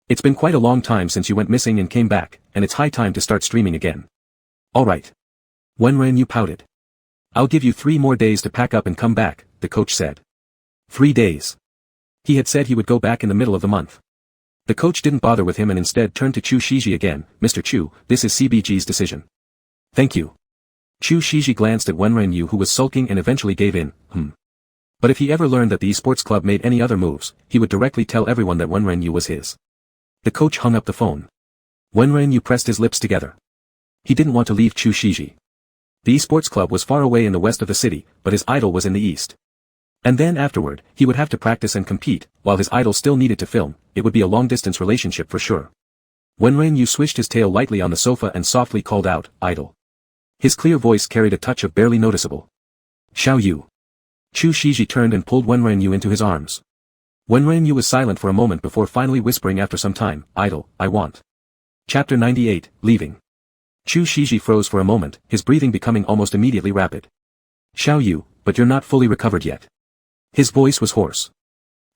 It's been quite a long time since you went missing and came back, and it's high time to start streaming again." "Alright." Wenren Yu pouted. "I'll give you 3 more days to pack up and come back," the coach said. 3 days. He had said he would go back in the middle of the month. The coach didn't bother with him and instead turned to Chu Shiji again. "Mr. Chu, this is CBG's decision." "Thank you." Chu Shiji glanced at Wenren Yu, who was sulking and eventually gave in. But if he ever learned that the esports club made any other moves, he would directly tell everyone that Wenren Yu was his. The coach hung up the phone. Wenren Yu pressed his lips together. He didn't want to leave Chu Shiji. The esports club was far away in the west of the city, but his idol was in the east. And then afterward, he would have to practice and compete, while his idol still needed to film. It would be a long-distance relationship for sure. Wenren Yu swished his tail lightly on the sofa and softly called out, "Idol." His clear voice carried a touch of barely noticeable. "Xiao Yu." Chu Shiji turned and pulled Wenren Yu into his arms. Wenren Yu was silent for a moment before finally whispering after some time, "Idol, I want." Chapter 98, Leaving. Chu Shiji froze for a moment, his breathing becoming almost immediately rapid. "Xiao Yu, but you're not fully recovered yet." His voice was hoarse.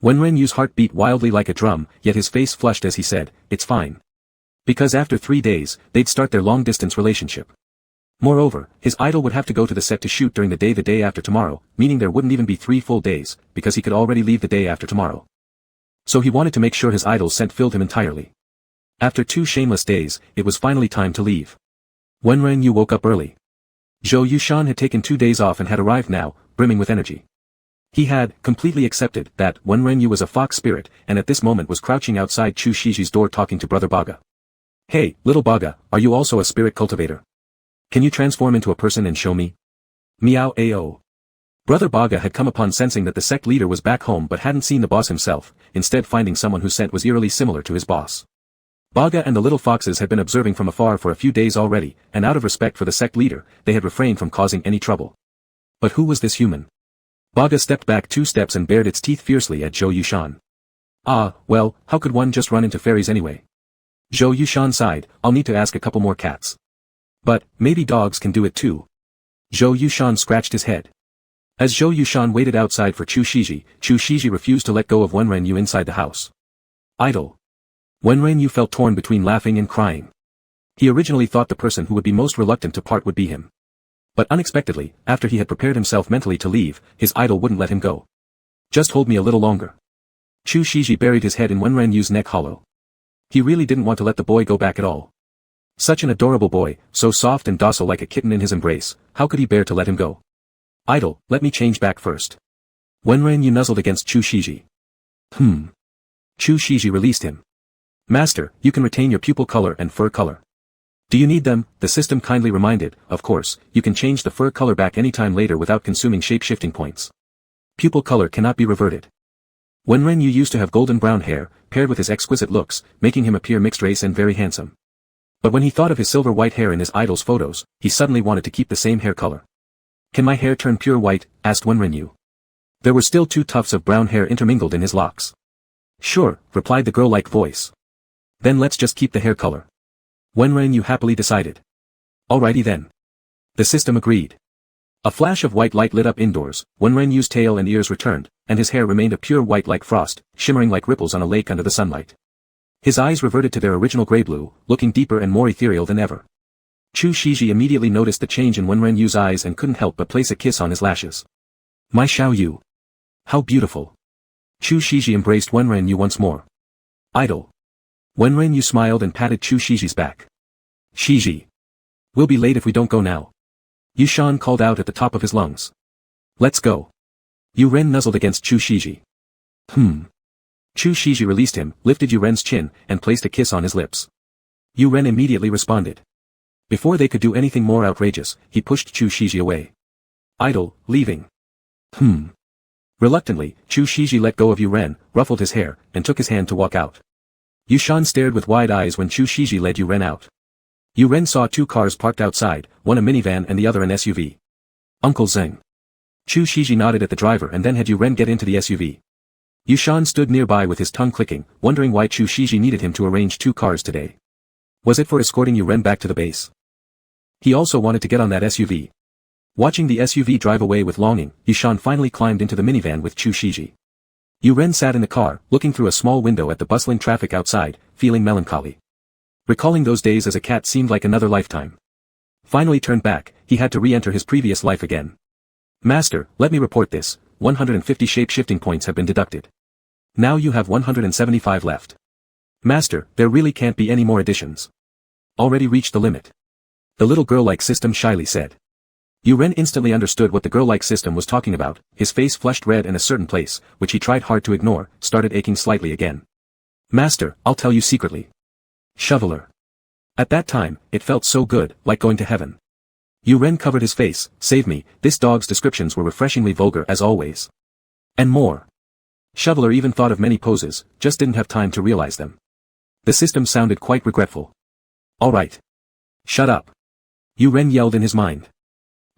Wenren Yu's heart beat wildly like a drum, yet his face flushed as he said, "It's fine." Because after 3 days, they'd start their long-distance relationship. Moreover, his idol would have to go to the set to shoot during the day after tomorrow, meaning there wouldn't even be 3 full days, because he could already leave the day after tomorrow. So he wanted to make sure his idol's scent filled him entirely. After 2 shameless days, it was finally time to leave. Wenren Yu woke up early. Zhou Yushan had taken 2 days off and had arrived now, brimming with energy. He had completely accepted that Wenren Yu was a fox spirit, and at this moment was crouching outside Chu Shiji's door talking to Brother Baga. "Hey, little Baga, are you also a spirit cultivator? Can you transform into a person and show me?" Meow AO. Brother Baga had come upon sensing that the sect leader was back home but hadn't seen the boss himself, instead finding someone whose scent was eerily similar to his boss. Baga and the little foxes had been observing from afar for a few days already, and out of respect for the sect leader, they had refrained from causing any trouble. But who was this human? Baga stepped back 2 steps and bared its teeth fiercely at Zhou Yushan. "Ah, well, how could one just run into fairies anyway?" Zhou Yushan sighed, "I'll need to ask a couple more cats. But, maybe dogs can do it too." Zhou Yushan scratched his head. As Zhou Yushan waited outside for Chu Shiji refused to let go of Wenren Yu inside the house. "Idol." Wenren Yu felt torn between laughing and crying. He originally thought the person who would be most reluctant to part would be him. But unexpectedly, after he had prepared himself mentally to leave, his idol wouldn't let him go. "Just hold me a little longer." Chu Shiji buried his head in Wenren Yu's neck hollow. He really didn't want to let the boy go back at all. Such an adorable boy, so soft and docile like a kitten in his embrace, how could he bear to let him go? "Idol, let me change back first." Wenren Yu nuzzled against Chu Shiji. Chu Shiji released him. "Master, you can retain your pupil color and fur color." "Do you need them?" The system kindly reminded. "Of course, you can change the fur color back anytime later without consuming shape-shifting points. Pupil color cannot be reverted." Wenren Yu used to have golden brown hair, paired with his exquisite looks, making him appear mixed race and very handsome. But when he thought of his silver white hair in his idol's photos, he suddenly wanted to keep the same hair color. "Can my hair turn pure white?" asked Wenren Yu. There were still 2 tufts of brown hair intermingled in his locks. "Sure," replied the girl-like voice. "Then let's just keep the hair color." Wenren Yu happily decided. "Alrighty then." The system agreed. A flash of white light lit up indoors, Wenren Yu's tail and ears returned, and his hair remained a pure white like frost, shimmering like ripples on a lake under the sunlight. His eyes reverted to their original gray-blue, looking deeper and more ethereal than ever. Chu Shiji immediately noticed the change in Wenren Yu's eyes and couldn't help but place a kiss on his lashes. "My Xiao Yu. How beautiful." Chu Shiji embraced Wenren Yu once more. "Idol." Wenren Yu smiled and patted Chu Shiji's back. "Shiji. We'll be late if we don't go now." Yushan called out at the top of his lungs. "Let's go." Yu Ren nuzzled against Chu Shiji. Chu Shiji released him, lifted Yu Ren's chin, and placed a kiss on his lips. Yu Ren immediately responded. Before they could do anything more outrageous, he pushed Chu Shiji away. "Idol, leaving." Reluctantly, Chu Shiji let go of Yu Ren, ruffled his hair, and took his hand to walk out. Yu Shan stared with wide eyes when Chu Shiji led Yu Ren out. Yu Ren saw two cars parked outside, one a minivan and the other an SUV. Uncle Zeng. Chu Shiji nodded at the driver and then had Yu Ren get into the SUV. Yu Shan stood nearby with his tongue clicking, wondering why Chu Shiji needed him to arrange two cars today. Was it for escorting Yu Ren back to the base? He also wanted to get on that SUV. Watching the SUV drive away with longing, Yu Shan finally climbed into the minivan with Chu Shiji. Yu Ren sat in the car, looking through a small window at the bustling traffic outside, feeling melancholy. Recalling those days as a cat seemed like another lifetime. Finally turned back, he had to re-enter his previous life again. Master, let me report this, 150 shape-shifting points have been deducted. Now you have 175 left. Master, there really can't be any more additions. Already reached the limit. The little girl-like system shyly said. Yu Ren instantly understood what the girl-like system was talking about, his face flushed red in a certain place, which he tried hard to ignore, started aching slightly again. Master, I'll tell you secretly. Shoveler. At that time, it felt so good, like going to heaven. Yu Ren covered his face, save me, this dog's descriptions were refreshingly vulgar as always. And more. Shoveler even thought of many poses, just didn't have time to realize them. The system sounded quite regretful. Alright. Shut up. Yu Ren yelled in his mind.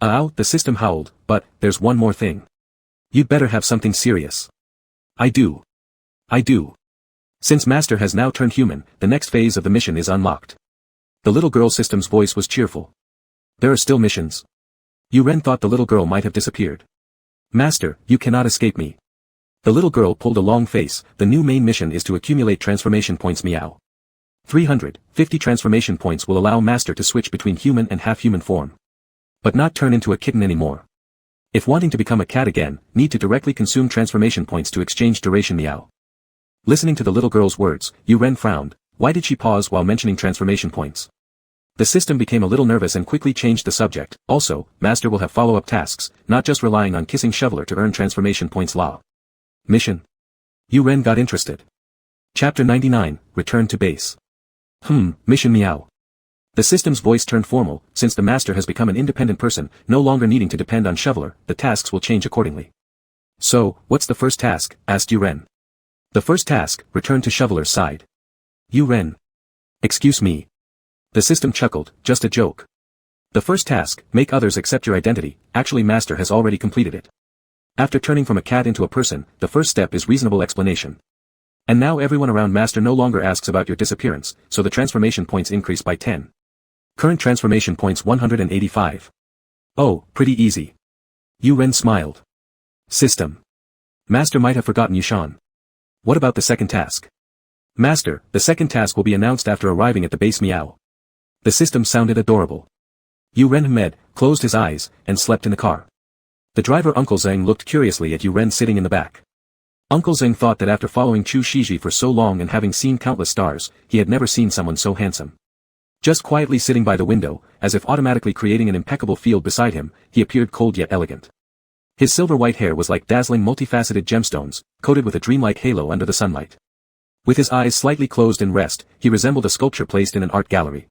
Ow, the system howled, but, there's one more thing. You'd better have something serious. I do. Since Master has now turned human, the next phase of the mission is unlocked. The little girl system's voice was cheerful. There are still missions. Yu Ren thought the little girl might have disappeared. Master, you cannot escape me. The little girl pulled a long face, the new main mission is to accumulate transformation points meow. 350 transformation points will allow Master to switch between human and half-human form. But not turn into a kitten anymore. If wanting to become a cat again, need to directly consume transformation points to exchange duration meow. Listening to the little girl's words, Yu Ren frowned. Why did she pause while mentioning transformation points? The system became a little nervous and quickly changed the subject. Also, Master will have follow-up tasks, not just relying on kissing Shoveler to earn transformation points law. Mission. Yu Ren got interested. Chapter 99, Return to Base. Mission meow. The system's voice turned formal, since the Master has become an independent person, no longer needing to depend on Shoveler, the tasks will change accordingly. So, what's the first task? Asked Yu Ren. The first task, return to Shoveler's side. Yu Ren. Excuse me. The system chuckled, just a joke. The first task, make others accept your identity, actually Master has already completed it. After turning from a cat into a person, the first step is reasonable explanation. And now everyone around Master no longer asks about your disappearance, so the transformation points increase by 10. Current transformation points 185. Oh, pretty easy. Yu Ren smiled. System. Master might have forgotten Yu Shan. What about the second task? Master, the second task will be announced after arriving at the base meow. The system sounded adorable. Yu Ren closed his eyes, and slept in the car. The driver Uncle Zeng looked curiously at Yu Ren sitting in the back. Uncle Zeng thought that after following Chu Shiji for so long and having seen countless stars, he had never seen someone so handsome. Just quietly sitting by the window, as if automatically creating an impeccable field beside him, he appeared cold yet elegant. His silver-white hair was like dazzling multifaceted gemstones, coated with a dreamlike halo under the sunlight. With his eyes slightly closed in rest, he resembled a sculpture placed in an art gallery.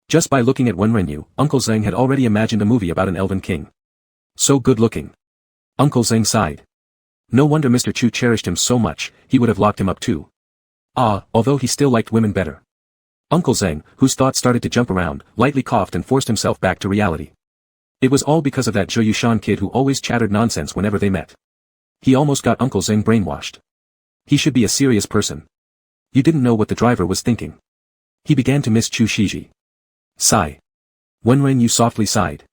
Just by looking at Wenrenyu, Uncle Zeng had already imagined a movie about an elven king. So good-looking. Uncle Zeng sighed. No wonder Mr. Chu cherished him so much, he would have locked him up too. Although he still liked women better. Uncle Zeng, whose thoughts started to jump around, lightly coughed and forced himself back to reality. It was all because of that Zhou Yushan kid who always chattered nonsense whenever they met. He almost got Uncle Zeng brainwashed. He should be a serious person. You didn't know what the driver was thinking. He began to miss Chu Shiji. Sigh. Wenrenyu softly sighed.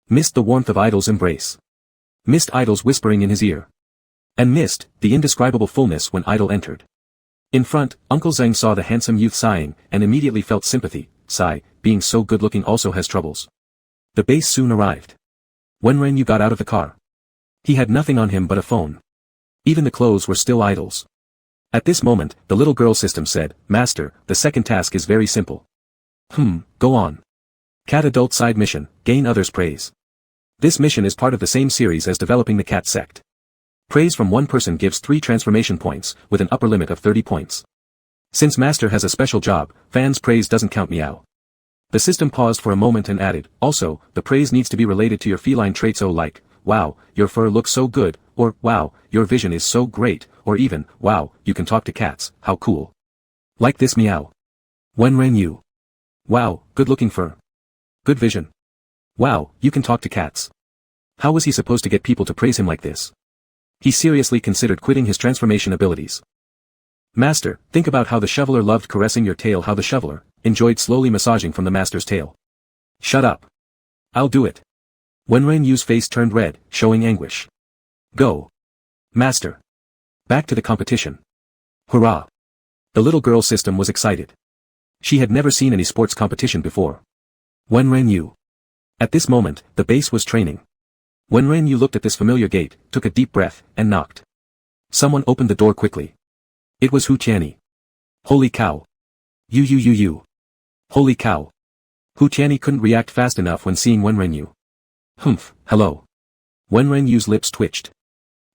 Missed the warmth of Idol's embrace. Missed Idol's whispering in his ear. And missed the indescribable fullness when Idol entered. In front, Uncle Zeng saw the handsome youth sighing, and immediately felt sympathy. Sigh, being so good-looking also has troubles. The base soon arrived. Wenrenyu got out of the car. He had nothing on him but a phone. Even the clothes were still Idol's. At this moment, the little girl system said, Master, the second task is very simple. Go on. Cat adult side mission, gain others' praise. This mission is part of the same series as developing the cat sect. Praise from one person gives 3 transformation points, with an upper limit of 30 points. Since Master has a special job, fans' praise doesn't count meow. The system paused for a moment and added, also, the praise needs to be related to your feline traits like, wow, your fur looks so good, or wow, your vision is so great, or even, wow, you can talk to cats, how cool. Like this meow. Wenren Yu. Wow, good looking fur. Good vision. Wow, you can talk to cats. How was he supposed to get people to praise him like this? He seriously considered quitting his transformation abilities. Master, think about how the shoveler loved caressing your tail, how the shoveler enjoyed slowly massaging from the master's tail. Shut up. I'll do it. Wenren Yu's face turned red, showing anguish. Go. Master. Back to the competition. Hurrah. The little girl's system was excited. She had never seen any sports competition before. Wenren Yu. At this moment, the base was training. Wenren Yu looked at this familiar gate, took a deep breath, and knocked. Someone opened the door quickly. It was Hu Tianyi. Holy cow. You. Holy cow. Hu Tianyi couldn't react fast enough when seeing Wenren Yu. Humph, hello. Wenren Yu's lips twitched.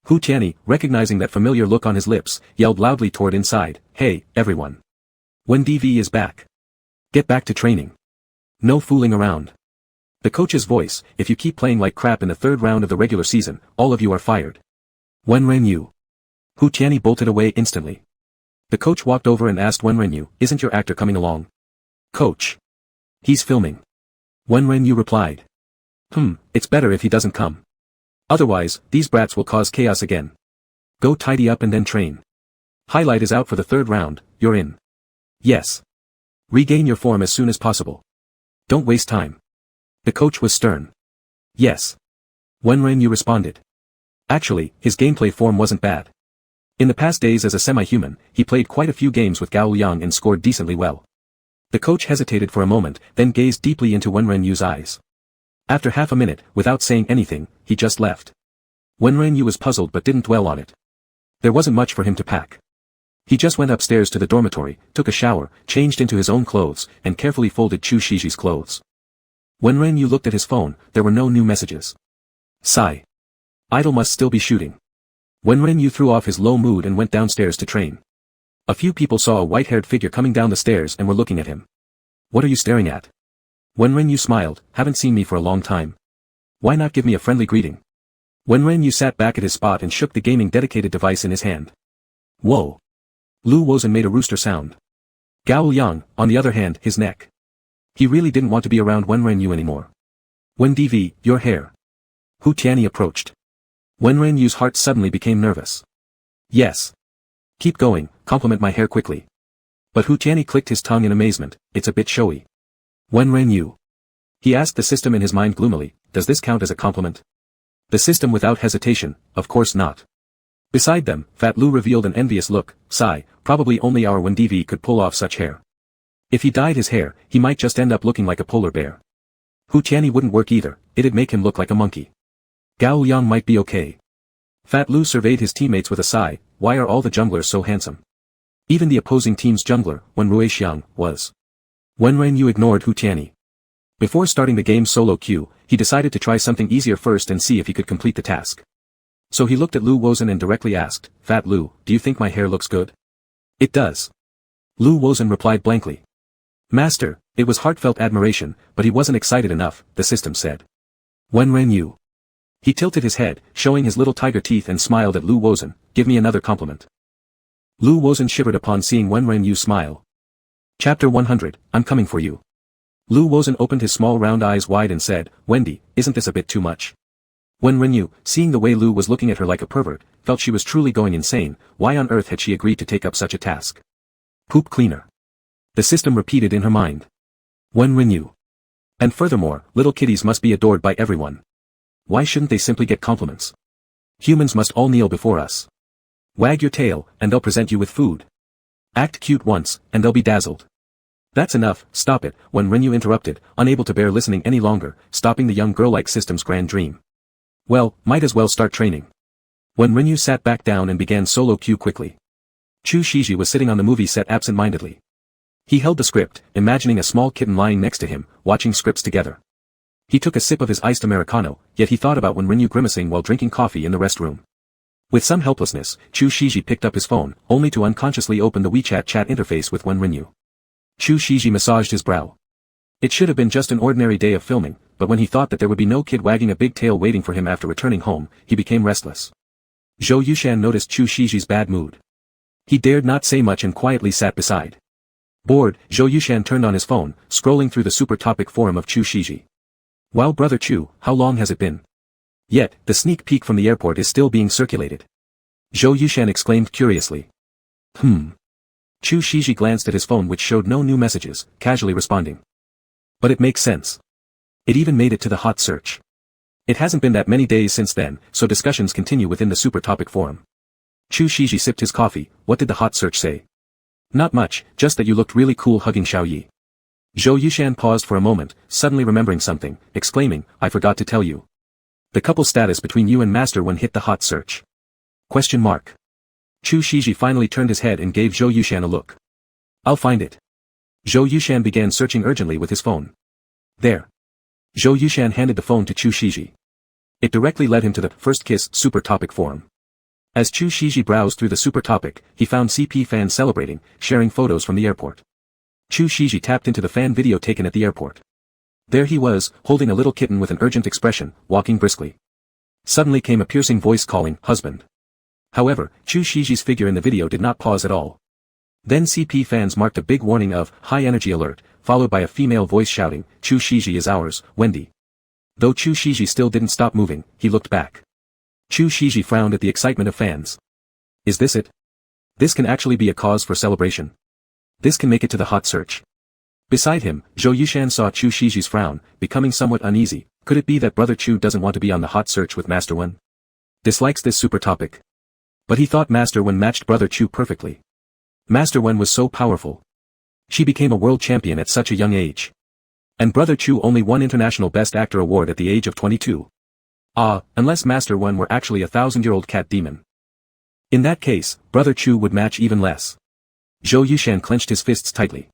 Hu Tianyi, recognizing that familiar look on his lips, yelled loudly toward inside, hey, everyone. When DV is back. Get back to training. No fooling around. The coach's voice, if you keep playing like crap in the third round of the regular season, all of you are fired. Wenren Yu. Hu Tianyi bolted away instantly. The coach walked over and asked Wenren Yu, isn't your actor coming along? Coach. He's filming. Wenren Yu replied. It's better if he doesn't come. Otherwise, these brats will cause chaos again. Go tidy up and then train. Highlight is out for the third round, you're in. Yes. Regain your form as soon as possible. Don't waste time. The coach was stern. Yes. Wenren Yu responded. Actually, his gameplay form wasn't bad. In the past days as a semi-human, he played quite a few games with Gao Liang and scored decently well. The coach hesitated for a moment, then gazed deeply into Wenren Yu's eyes. After half a minute, without saying anything, he just left. Wenren Yu was puzzled but didn't dwell on it. There wasn't much for him to pack. He just went upstairs to the dormitory, took a shower, changed into his own clothes, and carefully folded Chu Shiji's clothes. Wenren Yu looked at his phone, there were no new messages. Sigh. Idol must still be shooting. Wenren Yu threw off his low mood and went downstairs to train. A few people saw a white-haired figure coming down the stairs and were looking at him. What are you staring at? Wenren Yu smiled, haven't seen me for a long time. Why not give me a friendly greeting? Wenren Yu sat back at his spot and shook the gaming dedicated device in his hand. Whoa. Lu Wozhen made a rooster sound. Gao Liang, on the other hand, his neck. He really didn't want to be around Wenren Yu anymore. Wen DV, your hair. Hu Tianyi approached. Wenren Yu's heart suddenly became nervous. Yes. Keep going, compliment my hair quickly. But Hu Tianyi clicked his tongue in amazement, it's a bit showy. Wenren Yu. He asked the system in his mind gloomily, does this count as a compliment? The system without hesitation, of course not. Beside them, Fat Lu revealed an envious look, sigh, probably only our Wen DV could pull off such hair. If he dyed his hair, he might just end up looking like a polar bear. Hu Tianyi wouldn't work either, it'd make him look like a monkey. Gao Liang might be okay. Fat Lu surveyed his teammates with a sigh, why are all the junglers so handsome? Even the opposing team's jungler, Wen Ruixiang, was. Wenren Yu ignored Hu Tianyi. Before starting the game's solo queue, he decided to try something easier first and see if he could complete the task. So he looked at Lu Wozhen and directly asked, Fat Lu, do you think my hair looks good? It does. Lu Wozhen replied blankly. Master, it was heartfelt admiration, but he wasn't excited enough, the system said. Wenren Yu. He tilted his head, showing his little tiger teeth and smiled at Lu Wozhen, give me another compliment. Lu Wozhen shivered upon seeing Wenren Yu smile. Chapter 100, I'm coming for you. Lu Wozhen opened his small round eyes wide and said, Wendy, isn't this a bit too much? Wenren Yu, seeing the way Lu was looking at her like a pervert, felt she was truly going insane, why on earth had she agreed to take up such a task? Poop cleaner. The system repeated in her mind. Wenren Yu. And furthermore, little kitties must be adored by everyone. Why shouldn't they simply get compliments? Humans must all kneel before us. Wag your tail, and they'll present you with food. Act cute once, and they'll be dazzled. That's enough, stop it, Wenren Yu interrupted, unable to bear listening any longer, stopping the young girl-like system's grand dream. Well, might as well start training. Wenren Yu sat back down and began solo queue quickly. Chu Shiji was sitting on the movie set absent-mindedly. He held the script, imagining a small kitten lying next to him, watching scripts together. He took a sip of his iced Americano, yet he thought about Wenren Yu grimacing while drinking coffee in the restroom. With some helplessness, Chu Shiji picked up his phone, only to unconsciously open the WeChat chat interface with Wenren Yu. Chu Shiji massaged his brow. It should have been just an ordinary day of filming, but when he thought that there would be no kid wagging a big tail waiting for him after returning home, he became restless. Zhou Yushan noticed Chu Shiji's bad mood. He dared not say much and quietly sat beside. Bored, Zhou Yushan turned on his phone, scrolling through the super topic forum of Chu Shiji. Wow, brother Chu, how long has it been? Yet, the sneak peek from the airport is still being circulated. Zhou Yushan exclaimed curiously. Chu Shiji glanced at his phone which showed no new messages, casually responding. But it makes sense. It even made it to the hot search. It hasn't been that many days since then, so discussions continue within the super topic forum. Chu Shiji sipped his coffee. What did the hot search say? Not much, just that you looked really cool hugging Xiaoyi. Zhou Yushan paused for a moment, suddenly remembering something, exclaiming, I forgot to tell you. The couple status between you and Master Wen hit the hot search. ? Chu Shiji finally turned his head and gave Zhou Yushan a look. I'll find it. Zhou Yushan began searching urgently with his phone. There. Zhou Yushan handed the phone to Chu Shiji. It directly led him to the First Kiss super topic forum. As Chu Shiji browsed through the super topic, he found CP fans celebrating, sharing photos from the airport. Chu Shiji tapped into the fan video taken at the airport. There he was, holding a little kitten with an urgent expression, walking briskly. Suddenly came a piercing voice calling, husband. However, Chu Shiji's figure in the video did not pause at all. Then CP fans marked a big warning of, high energy alert, followed by a female voice shouting, Chu Shiji is ours, Wendy. Though Chu Shiji still didn't stop moving, he looked back. Chu Shiji frowned at the excitement of fans. Is this it? This can actually be a cause for celebration. This can make it to the hot search. Beside him, Zhou Yushan saw Chu Shiji's frown, becoming somewhat uneasy. Could it be that brother Chu doesn't want to be on the hot search with Master Wen? Dislikes this super topic. But he thought Master Wen matched brother Chu perfectly. Master Wen was so powerful. She became a world champion at such a young age. And brother Chu only won International Best Actor award at the age of 22. Unless Master Wen were actually a 1,000-year-old cat demon. In that case, brother Chu would match even less. Zhou Yushan clenched his fists tightly.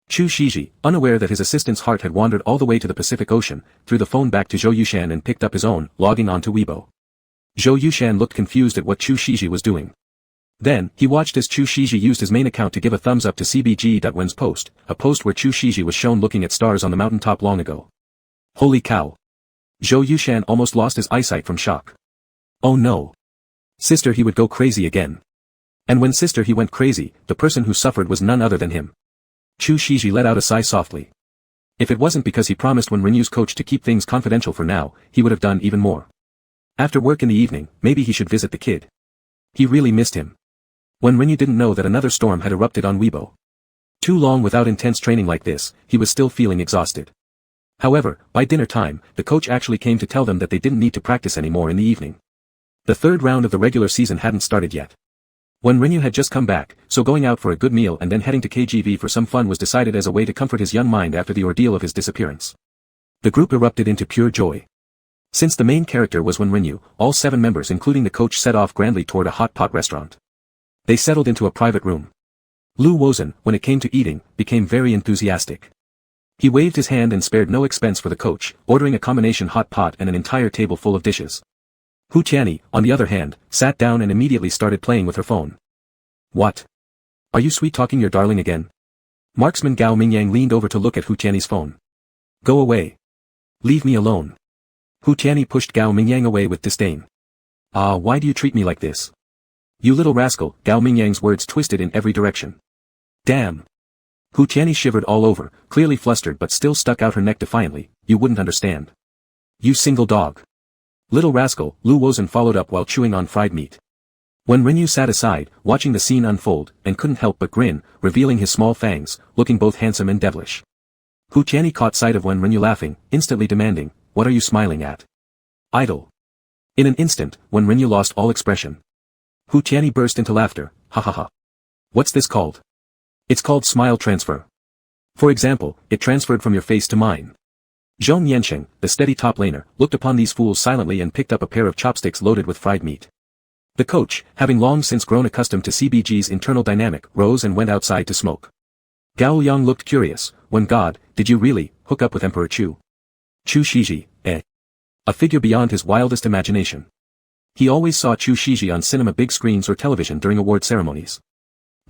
Chu Shiji, unaware that his assistant's heart had wandered all the way to the Pacific Ocean, threw the phone back to Zhou Yushan and picked up his own, logging on to Weibo. Zhou Yushan looked confused at what Chu Shiji was doing. Then, he watched as Chu Shiji used his main account to give a thumbs up to CBG.Wen's post, a post where Chu Shiji was shown looking at stars on the mountaintop long ago. Holy cow! Zhou Yushan almost lost his eyesight from shock. Oh no! Sister, he would go crazy again. And when sister he went crazy, the person who suffered was none other than him. Chu Shiji let out a sigh softly. If it wasn't because he promised Wen Renyu's coach to keep things confidential for now, he would have done even more. After work in the evening, maybe he should visit the kid. He really missed him. Wen Renyu didn't know that another storm had erupted on Weibo. Too long without intense training like this, he was still feeling exhausted. However, by dinner time, the coach actually came to tell them that they didn't need to practice anymore in the evening. The third round of the regular season hadn't started yet. Wen Renyu had just come back, so going out for a good meal and then heading to KGV for some fun was decided as a way to comfort his young mind after the ordeal of his disappearance. The group erupted into pure joy. Since the main character was Wen Renyu, all 7 members including the coach set off grandly toward a hot pot restaurant. They settled into a private room. Lu Wozhen, when it came to eating, became very enthusiastic. He waved his hand and spared no expense for the coach, ordering a combination hot pot and an entire table full of dishes. Hu Tianyi, on the other hand, sat down and immediately started playing with her phone. What? Are you sweet-talking your darling again? Marksman Gao Mingyang leaned over to look at Hu Tianyi's phone. Go away. Leave me alone. Hu Tianyi pushed Gao Mingyang away with disdain. Why do you treat me like this? You little rascal, Gao Mingyang's words twisted in every direction. Damn. Hu Tianyi shivered all over, clearly flustered but still stuck out her neck defiantly. You wouldn't understand. You single dog. Little rascal, Lu Wozhen followed up while chewing on fried meat. Wen Renyu sat aside, watching the scene unfold, and couldn't help but grin, revealing his small fangs, looking both handsome and devilish. Hu Tianyi caught sight of Wen Renyu laughing, instantly demanding, what are you smiling at? Idle. In an instant, Wen Renyu lost all expression. Hu Tianyi burst into laughter, ha ha ha. What's this called? It's called smile transfer. For example, it transferred from your face to mine. Zhong Yansheng, the steady top laner, looked upon these fools silently and picked up a pair of chopsticks loaded with fried meat. The coach, having long since grown accustomed to CBG's internal dynamic, rose and went outside to smoke. Gao Yang looked curious, when God, did you really, hook up with Emperor Chu? Chu Shiji, eh? A figure beyond his wildest imagination. He always saw Chu Shiji on cinema big screens or television during award ceremonies.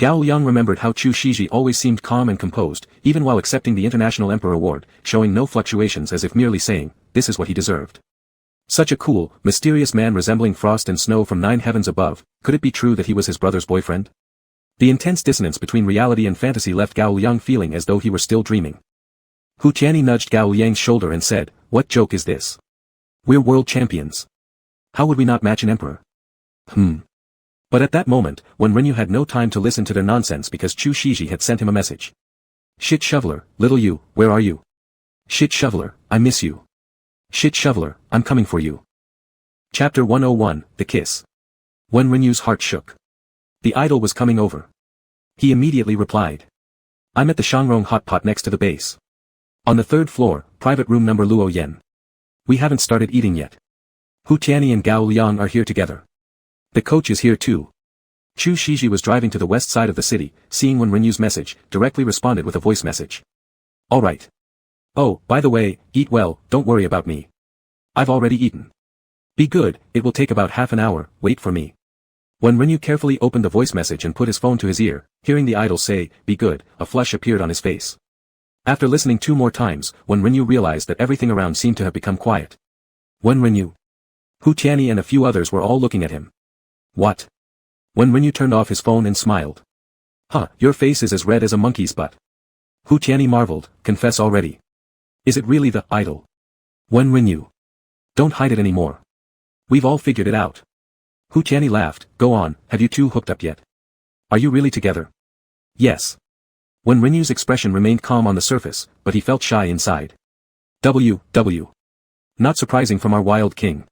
Gao Liang remembered how Chu Shiji always seemed calm and composed, even while accepting the International Emperor Award, showing no fluctuations as if merely saying, this is what he deserved. Such a cool, mysterious man resembling frost and snow from 9 heavens above, could it be true that he was his brother's boyfriend? The intense dissonance between reality and fantasy left Gao Liang feeling as though he were still dreaming. Hu Tianyi nudged Gao Liang's shoulder and said, what joke is this? We're world champions. How would we not match an emperor? But at that moment, Wen Renyu had no time to listen to their nonsense because Chu Shiji had sent him a message. Shit shoveler, little you, where are you? Shit shoveler, I miss you. Shit shoveler, I'm coming for you. Chapter 101, The Kiss. Wen Renyu's heart shook. The idol was coming over. He immediately replied. I'm at the Shangrong hot pot next to the base. On the 3rd floor, private room number Luo Yen. We haven't started eating yet. Hu Tianyi and Gao Liang are here together. The coach is here too. Chu Shiji was driving to the west side of the city, seeing Wen Renyu's message, directly responded with a voice message. Alright. Oh, by the way, eat well, don't worry about me. I've already eaten. Be good, it will take about half an hour, wait for me. Wen Renyu carefully opened the voice message and put his phone to his ear, hearing the idol say, be good, a flush appeared on his face. After listening 2 more times, Wen Renyu realized that everything around seemed to have become quiet. Wen Renyu. Hu Tianyi and a few others were all looking at him. What? Wen Renyu turned off his phone and smiled. Huh, your face is as red as a monkey's butt. Hu Tianyi marveled, confess already. Is it really the idol? Wen Renyu. Don't hide it anymore. We've all figured it out. Hu Tianyi laughed, go on, have you two hooked up yet? Are you really together? Yes. Wen Renyu's expression remained calm on the surface, but he felt shy inside. Not surprising from our wild king.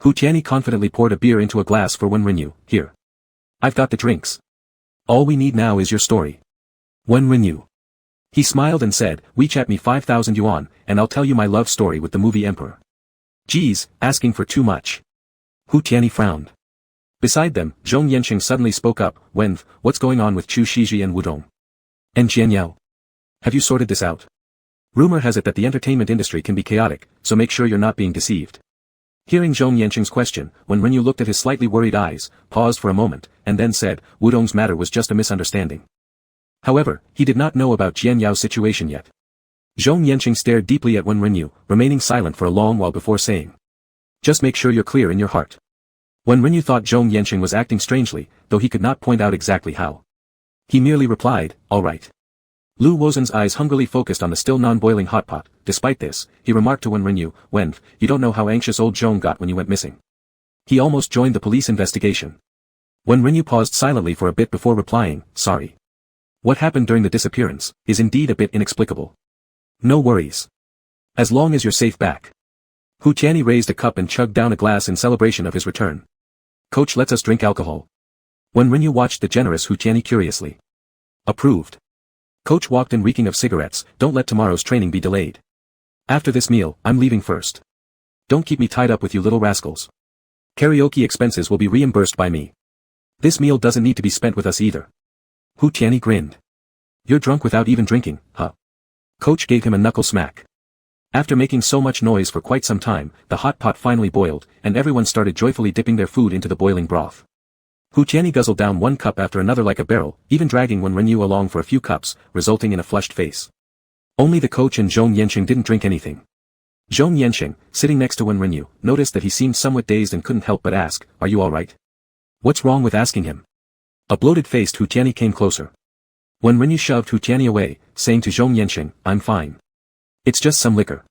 Hu Tianyi confidently poured a beer into a glass for Wen Renyu, here. I've got the drinks. All we need now is your story. Wen Renyu. He smiled and said, WeChat me 5,000 yuan, and I'll tell you my love story with the movie Emperor. Geez, asking for too much. Hu Tianyi frowned. Beside them, Zhong Yanqing suddenly spoke up, Wen, what's going on with Chu Shiji and Wudong? And Jianyao? Have you sorted this out? Rumor has it that the entertainment industry can be chaotic, so make sure you're not being deceived. Hearing Zhong Yanqing's question, Wen Renyu looked at his slightly worried eyes, paused for a moment, and then said, Wudong's matter was just a misunderstanding. However, he did not know about Jianyao's situation yet. Zhong Yanqing stared deeply at Wen Renyu, remaining silent for a long while before saying. Just make sure you're clear in your heart. Wen Renyu thought Zhong Yanqing was acting strangely, though he could not point out exactly how. He merely replied, all right. Lu Wozhen's eyes hungrily focused on the still non-boiling hot pot. Despite this, he remarked to Wen Renyu, Wen, you don't know how anxious old Zhong got when you went missing. He almost joined the police investigation. Wen Renyu paused silently for a bit before replying, sorry. What happened during the disappearance is indeed a bit inexplicable. No worries. As long as you're safe back. Hu Tianyi raised a cup and chugged down a glass in celebration of his return. Coach lets us drink alcohol. Wen Renyu watched the generous Hu Tianyi curiously. Approved. Coach walked in reeking of cigarettes, don't let tomorrow's training be delayed. After this meal, I'm leaving first. Don't keep me tied up with you little rascals. Karaoke expenses will be reimbursed by me. This meal doesn't need to be spent with us either. Hu Tianyi grinned. You're drunk without even drinking, huh? Coach gave him a knuckle smack. After making so much noise for quite some time, the hot pot finally boiled, and everyone started joyfully dipping their food into the boiling broth. Hu Tianyi guzzled down one cup after another like a barrel, even dragging Wen Renyu along for a few cups, resulting in a flushed face. Only the coach and Zhong Yanqing didn't drink anything. Zhong Yanqing, sitting next to Wen Renyu, noticed that he seemed somewhat dazed and couldn't help but ask, are you alright? What's wrong with asking him? A bloated-faced Hu Tianyi came closer. Wen Renyu shoved Hu Tianyi away, saying to Zhong Yanqing, I'm fine. It's just some liquor.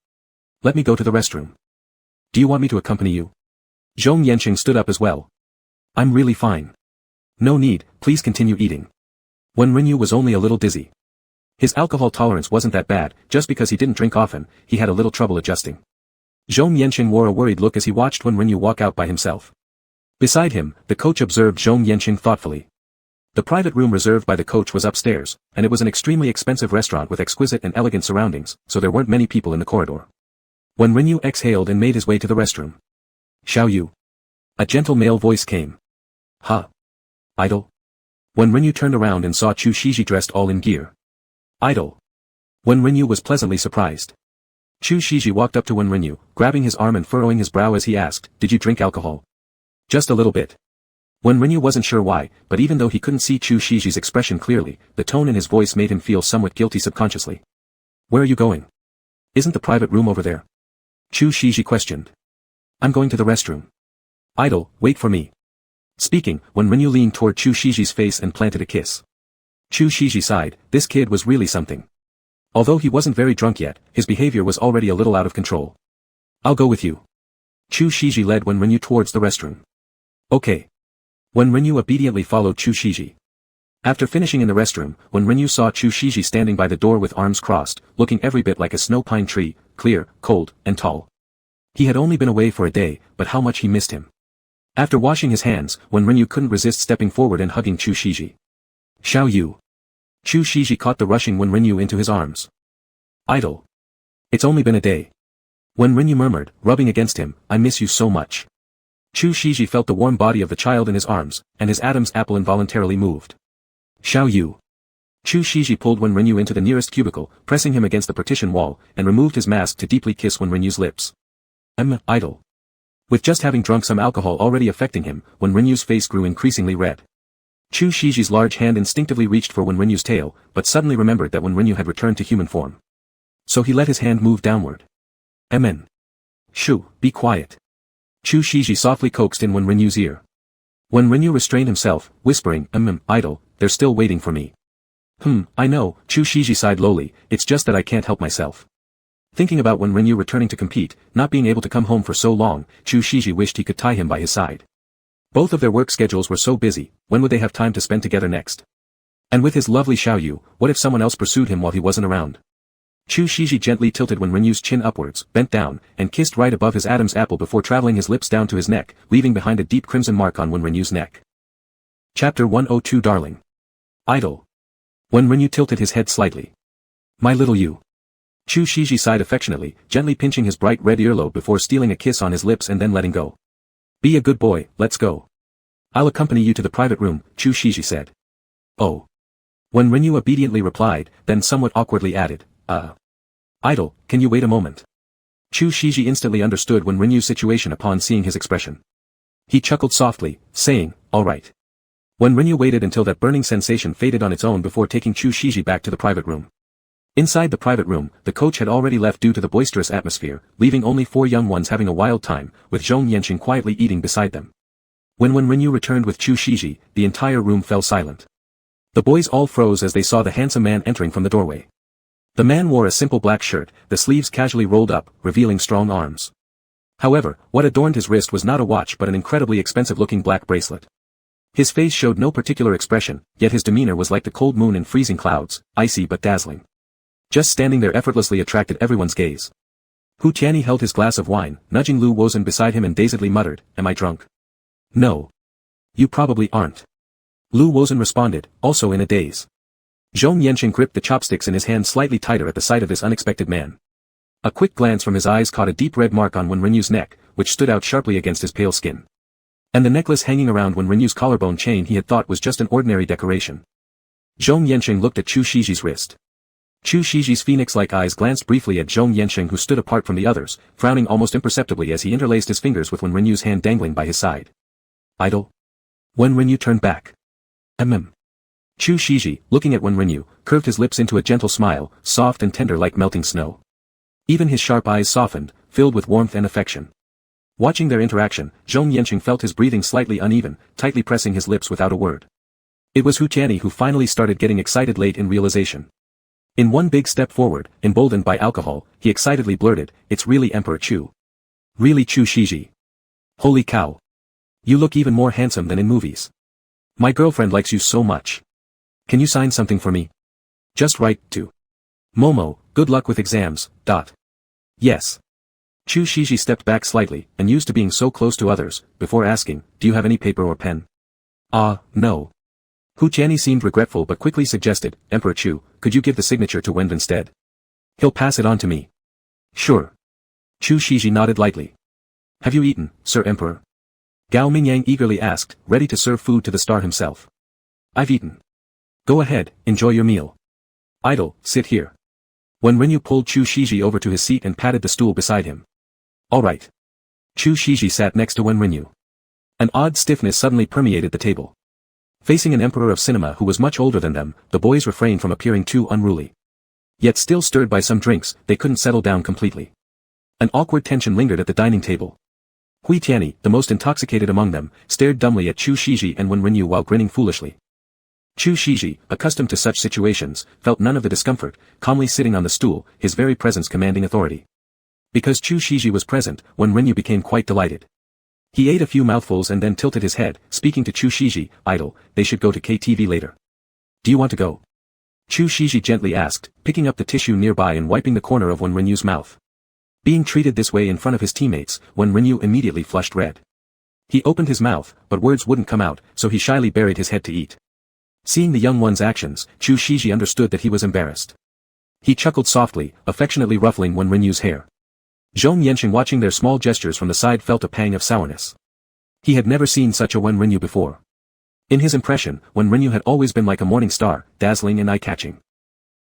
Let me go to the restroom. Do you want me to accompany you? Zhong Yanqing stood up as well. I'm really fine. No need, please continue eating. Wen Renyu was only a little dizzy. His alcohol tolerance wasn't that bad, just because he didn't drink often, he had a little trouble adjusting. Zhong Yanqing wore a worried look as he watched Wen Renyu walk out by himself. Beside him, the coach observed Zhong Yanqing thoughtfully. The private room reserved by the coach was upstairs, and it was an extremely expensive restaurant with exquisite and elegant surroundings, so there weren't many people in the corridor. Wen Renyu exhaled and made his way to the restroom. Xiao Yu. A gentle male voice came. Huh? Idol? Wen Renyu turned around and saw Chu Shiji dressed all in gear. Idol. Wen Renyu was pleasantly surprised. Chu Shiji walked up to Wen Renyu, grabbing his arm and furrowing his brow as he asked, did you drink alcohol? Just a little bit. Wen Renyu wasn't sure why, but even though he couldn't see Chu Shiji's expression clearly, the tone in his voice made him feel somewhat guilty subconsciously. Where are you going? Isn't the private room over there? Chu Shiji questioned. I'm going to the restroom. Idle, wait for me. Speaking, Wen Renyu leaned toward Chu Shiji's face and planted a kiss. Chu Shiji sighed, this kid was really something. Although he wasn't very drunk yet, his behavior was already a little out of control. I'll go with you. Chu Shiji led Wen Renyu towards the restroom. Okay. Wen Renyu obediently followed Chu Shiji. After finishing in the restroom, Wen Renyu saw Chu Shiji standing by the door with arms crossed, looking every bit like a snow pine tree, clear, cold, and tall. He had only been away for a day, but how much he missed him. After washing his hands, Wen Renyu couldn't resist stepping forward and hugging Chu Shiji. Xiao Yu. Chu Shiji caught the rushing Wen Renyu into his arms. Idle. It's only been a day. Wen Renyu murmured, rubbing against him, I miss you so much. Chu Shiji felt the warm body of the child in his arms, and his Adam's apple involuntarily moved. Xiao Yu. Chu Shiji pulled Wen Renyu into the nearest cubicle, pressing him against the partition wall, and removed his mask to deeply kiss Wen Renyu's lips. Idle. With just having drunk some alcohol already affecting him, Wen Renyu's face grew increasingly red. Chu Shiji's large hand instinctively reached for Wen Renyu's tail, but suddenly remembered that Wen Renyu had returned to human form. So he let his hand move downward. Shu, be quiet. Chu Shiji softly coaxed in Wen Renyu's ear. Wen Renyu restrained himself, whispering, Idle, they're still waiting for me. I know, Chu Shiji sighed lowly, it's just that I can't help myself. Thinking about Wen Renyu returning to compete, not being able to come home for so long, Chu Shiji wished he could tie him by his side. Both of their work schedules were so busy, when would they have time to spend together next? And with his lovely Xiao Yu, what if someone else pursued him while he wasn't around? Chu Shiji gently tilted Wen Renyu's chin upwards, bent down, and kissed right above his Adam's apple before traveling his lips down to his neck, leaving behind a deep crimson mark on Wen Renyu's neck. Chapter 102 Darling. Idle. Wen Renyu tilted his head slightly. My little Yu. Chu Shiji sighed affectionately, gently pinching his bright red earlobe before stealing a kiss on his lips and then letting go. Be a good boy, let's go. I'll accompany you to the private room, Chu Shiji said. Oh. Wen Renyu obediently replied, then somewhat awkwardly added, Idle, can you wait a moment? Chu Shiji instantly understood Wen Renyu's situation upon seeing his expression. He chuckled softly, saying, all right. Wen Renyu waited until that burning sensation faded on its own before taking Chu Shiji back to the private room. Inside the private room, the coach had already left due to the boisterous atmosphere, leaving only 4 young ones having a wild time, with Zhong Yanqing quietly eating beside them. When Wen Renyu returned with Chu Shiji, the entire room fell silent. The boys all froze as they saw the handsome man entering from the doorway. The man wore a simple black shirt, the sleeves casually rolled up, revealing strong arms. However, what adorned his wrist was not a watch but an incredibly expensive-looking black bracelet. His face showed no particular expression, yet his demeanor was like the cold moon in freezing clouds, icy but dazzling. Just standing there effortlessly attracted everyone's gaze. Hu Tianyi held his glass of wine, nudging Lu Wozhen beside him and dazedly muttered, Am I drunk? No. You probably aren't. Lu Wozhen responded, also in a daze. Zhong Yanqing gripped the chopsticks in his hand slightly tighter at the sight of this unexpected man. A quick glance from his eyes caught a deep red mark on Wen Renyu's neck, which stood out sharply against his pale skin. And the necklace hanging around Wen Renyu's collarbone chain he had thought was just an ordinary decoration. Zhong Yanqing looked at Chu Shiji's wrist. Chu Shiji's phoenix-like eyes glanced briefly at Zhong Yanqing who stood apart from the others, frowning almost imperceptibly as he interlaced his fingers with Wen Renyu's hand dangling by his side. Idle. Wen Renyu turned back. Chu Shiji, looking at Wen Renyu, curved his lips into a gentle smile, soft and tender like melting snow. Even his sharp eyes softened, filled with warmth and affection. Watching their interaction, Zhong Yanqing felt his breathing slightly uneven, tightly pressing his lips without a word. It was Hu Tianyi who finally started getting excited late in realization. In one big step forward, emboldened by alcohol, he excitedly blurted, It's really Emperor Chu. Really Chu Shiji. Holy cow. You look even more handsome than in movies. My girlfriend likes you so much. Can you sign something for me? Just write, to Momo, good luck with exams, ... Yes. Chu Shiji stepped back slightly, unused to being so close to others, before asking, Do you have any paper or pen? No. Hu Tianyi seemed regretful but quickly suggested, Emperor Chu, could you give the signature to Wen instead? He'll pass it on to me. Sure. Chu Shiji nodded lightly. Have you eaten, Sir Emperor? Gao Mingyang eagerly asked, ready to serve food to the star himself. I've eaten. Go ahead, enjoy your meal. Idle, sit here. Wen Renyu pulled Chu Shiji over to his seat and patted the stool beside him. All right. Chu Shiji sat next to Wen Renyu. An odd stiffness suddenly permeated the table. Facing an emperor of cinema who was much older than them, the boys refrained from appearing too unruly. Yet still stirred by some drinks, they couldn't settle down completely. An awkward tension lingered at the dining table. Hui Tianyi, the most intoxicated among them, stared dumbly at Chu Shiji and Wen Renyu while grinning foolishly. Chu Shiji, accustomed to such situations, felt none of the discomfort, calmly sitting on the stool, his very presence commanding authority. Because Chu Shiji was present, Wen Renyu became quite delighted. He ate a few mouthfuls and then tilted his head, speaking to Chu Shiji, "Idol, they should go to KTV later. Do you want to go?" Chu Shiji gently asked, picking up the tissue nearby and wiping the corner of Wen Renyu's mouth. Being treated this way in front of his teammates, Wen Renyu immediately flushed red. He opened his mouth, but words wouldn't come out, so he shyly buried his head to eat. Seeing the young one's actions, Chu Shiji understood that he was embarrassed. He chuckled softly, affectionately ruffling Wen Renyu's hair. Zhong Yanqing watching their small gestures from the side felt a pang of sourness. He had never seen such a Wen Renyu before. In his impression, Wen Renyu had always been like a morning star, dazzling and eye-catching.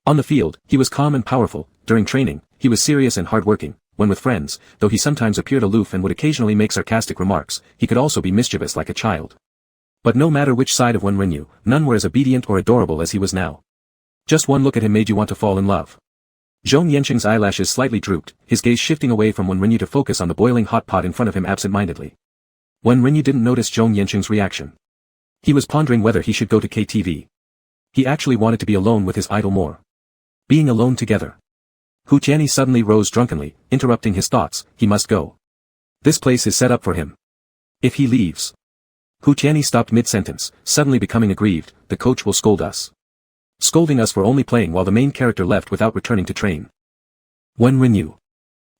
On the field, he was calm and powerful. During training, he was serious and hard-working. When with friends, though he sometimes appeared aloof and would occasionally make sarcastic remarks, he could also be mischievous like a child. But no matter which side of Wen Renyu, none were as obedient or adorable as he was now. Just one look at him made you want to fall in love. Zhong Yanqing's eyelashes slightly drooped, his gaze shifting away from Wen Renyu to focus on the boiling hot pot in front of him absent-mindedly. Wen Renyu didn't notice Zhong Yanqing's reaction. He was pondering whether he should go to KTV. He actually wanted to be alone with his idol more. Being alone together. Hu Tianyi suddenly rose drunkenly, interrupting his thoughts. He must go. This place is set up for him. If he leaves. Hu Tianyi stopped mid-sentence, suddenly becoming aggrieved. The coach will scold us. Scolding us for only playing while the main character left without returning to train. Wen Renyu.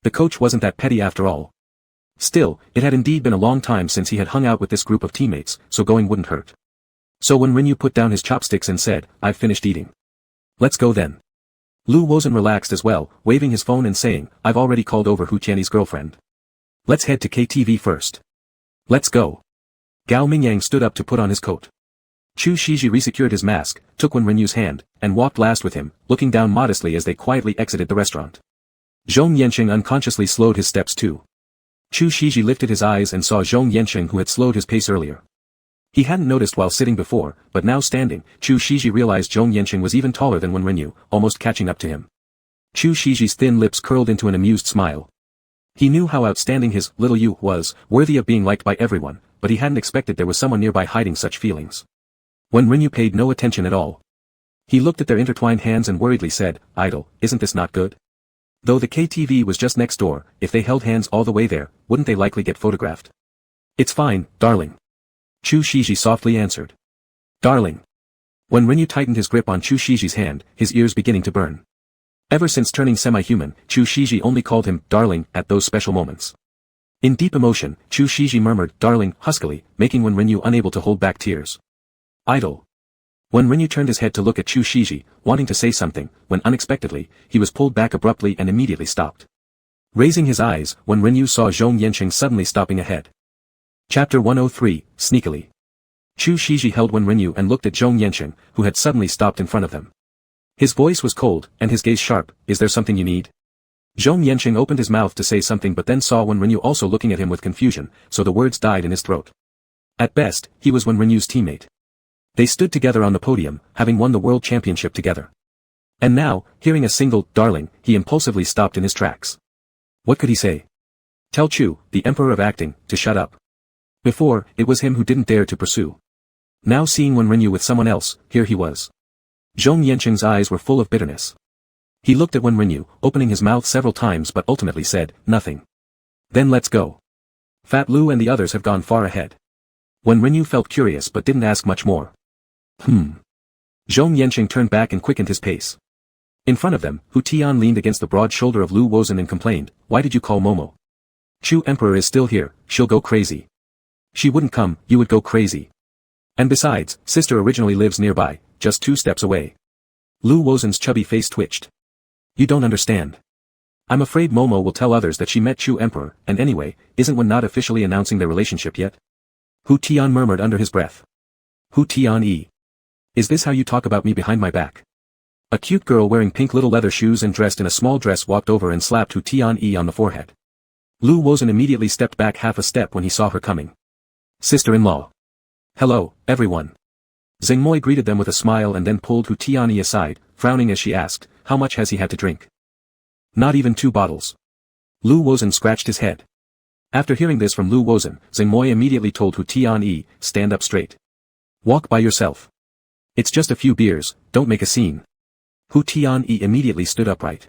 The coach wasn't that petty after all. Still, it had indeed been a long time since he had hung out with this group of teammates, so going wouldn't hurt. So Wen Renyu put down his chopsticks and said, "I've finished eating. Let's go then." Lu Wozhen relaxed as well, waving his phone and saying, "I've already called over Hu Tianyi's girlfriend. Let's head to KTV first. Let's go." Gao Mingyang stood up to put on his coat. Chu Shiji resecured his mask, took Wen Renyu's hand, and walked last with him, looking down modestly as they quietly exited the restaurant. Zhong Yanqing unconsciously slowed his steps too. Chu Shiji lifted his eyes and saw Zhong Yanqing who had slowed his pace earlier. He hadn't noticed while sitting before, but now standing, Chu Shiji realized Zhong Yanqing was even taller than Wen Renyu, almost catching up to him. Chu Shiji's thin lips curled into an amused smile. He knew how outstanding his little you was, worthy of being liked by everyone, but he hadn't expected there was someone nearby hiding such feelings. Wen Renyu paid no attention at all. He looked at their intertwined hands and worriedly said, "Idol, isn't this not good?" Though the KTV was just next door, if they held hands all the way there, wouldn't they likely get photographed? "It's fine, darling." Chu Shiji softly answered. "Darling." When Renyu tightened his grip on Chu Shiji's hand, his ears beginning to burn. Ever since turning semi-human, Chu Shiji only called him darling at those special moments. In deep emotion, Chu Shiji murmured darling huskily, making Wen Renyu unable to hold back tears. "Idol." When Renyu turned his head to look at Chu Shiji, wanting to say something, when unexpectedly, he was pulled back abruptly and immediately stopped. Raising his eyes, when Renyu saw Zhong Yanqing suddenly stopping ahead. Chapter 103, Sneakily. Chu Shiji held Wen Renyu and looked at Zhong Yanqing, who had suddenly stopped in front of them. His voice was cold, and his gaze sharp. "Is there something you need?" Zhong Yanqing opened his mouth to say something but then saw Wen Renyu also looking at him with confusion, so the words died in his throat. At best, he was Wen Renyu's teammate. They stood together on the podium, having won the world championship together. And now, hearing a single darling, he impulsively stopped in his tracks. What could he say? Tell Chu, the emperor of acting, to shut up. Before, it was him who didn't dare to pursue. Now seeing Wen Renyu with someone else, here he was. Zhong Yanqing's eyes were full of bitterness. He looked at Wen Renyu, opening his mouth several times but ultimately said, nothing. Then let's go. Fat Lu and the others have gone far ahead. Wen Renyu felt curious but didn't ask much more. Zhong Yanqing turned back and quickened his pace. In front of them, Hu Tian leaned against the broad shoulder of Lu Wozhen and complained, "Why did you call Momo? Chu Emperor is still here, she'll go crazy. She wouldn't come, you would go crazy. And besides, sister originally lives nearby, just 2 steps away." Lu Wozhen's chubby face twitched. "You don't understand. I'm afraid Momo will tell others that she met Chu Emperor, and anyway, isn't one not officially announcing their relationship yet?" Hu Tian murmured under his breath. Hu Tian. Is this how you talk about me behind my back? A cute girl wearing pink little leather shoes and dressed in a small dress walked over and slapped Hu Tian on the forehead. Lu Wozhen immediately stepped back half a step when he saw her coming. Sister-in-law. Hello, everyone. Zhengmoi greeted them with a smile and then pulled Hu Tianyi aside, frowning as she asked, how much has he had to drink? Not even 2 bottles. Lu Wozhen scratched his head. After hearing this from Lu Wozhen, Zhengmoi immediately told Hu Tianyi, stand up straight. Walk by yourself. It's just a few beers, don't make a scene. Hu Tianyi immediately stood upright.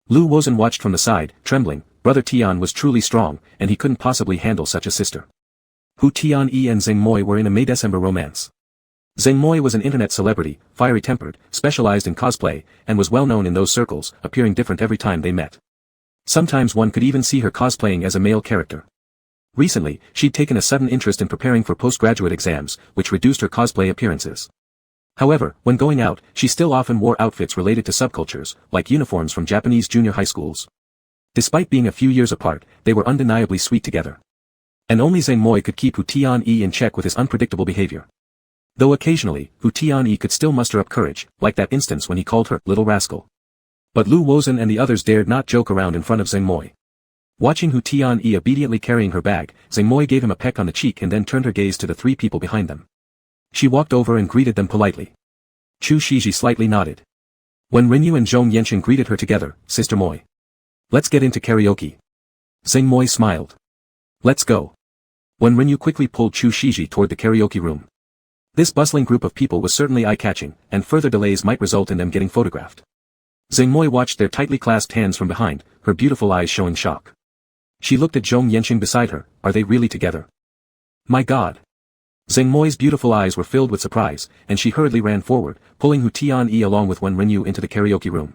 Lu Wozhen watched from the side, trembling. Brother Tian was truly strong, and he couldn't possibly handle such a sister. Hu Tianyi and Zhengmoi were in a May-December romance. Zhengmoi was an internet celebrity, fiery-tempered, specialized in cosplay, and was well known in those circles, appearing different every time they met. Sometimes one could even see her cosplaying as a male character. Recently, she'd taken a sudden interest in preparing for postgraduate exams, which reduced her cosplay appearances. However, when going out, she still often wore outfits related to subcultures, like uniforms from Japanese junior high schools. Despite being a few years apart, they were undeniably sweet together. And only Zhengmoi could keep Hu Tianyi in check with his unpredictable behavior. Though occasionally, Hu Tianyi could still muster up courage, like that instance when he called her little rascal. But Lu Wozhen and the others dared not joke around in front of Zhengmoi. Watching Hu Tianyi obediently carrying her bag, Zhengmoi gave him a peck on the cheek and then turned her gaze to the 3 people behind them. She walked over and greeted them politely. Chu Shiji slightly nodded. When Rinyu and Zhong Yanqing greeted her together, Sister Moi. Let's get into karaoke. Zhengmoi smiled. Let's go. When Rinyu quickly pulled Chu Shiji toward the karaoke room. This bustling group of people was certainly eye-catching, and further delays might result in them getting photographed. Zhengmoi watched their tightly clasped hands from behind, her beautiful eyes showing shock. She looked at Zhong Yanqing beside her, are they really together? My God. Zhengmoi's beautiful eyes were filled with surprise, and she hurriedly ran forward, pulling Hu Tianyi along with Wen Rinyu into the karaoke room.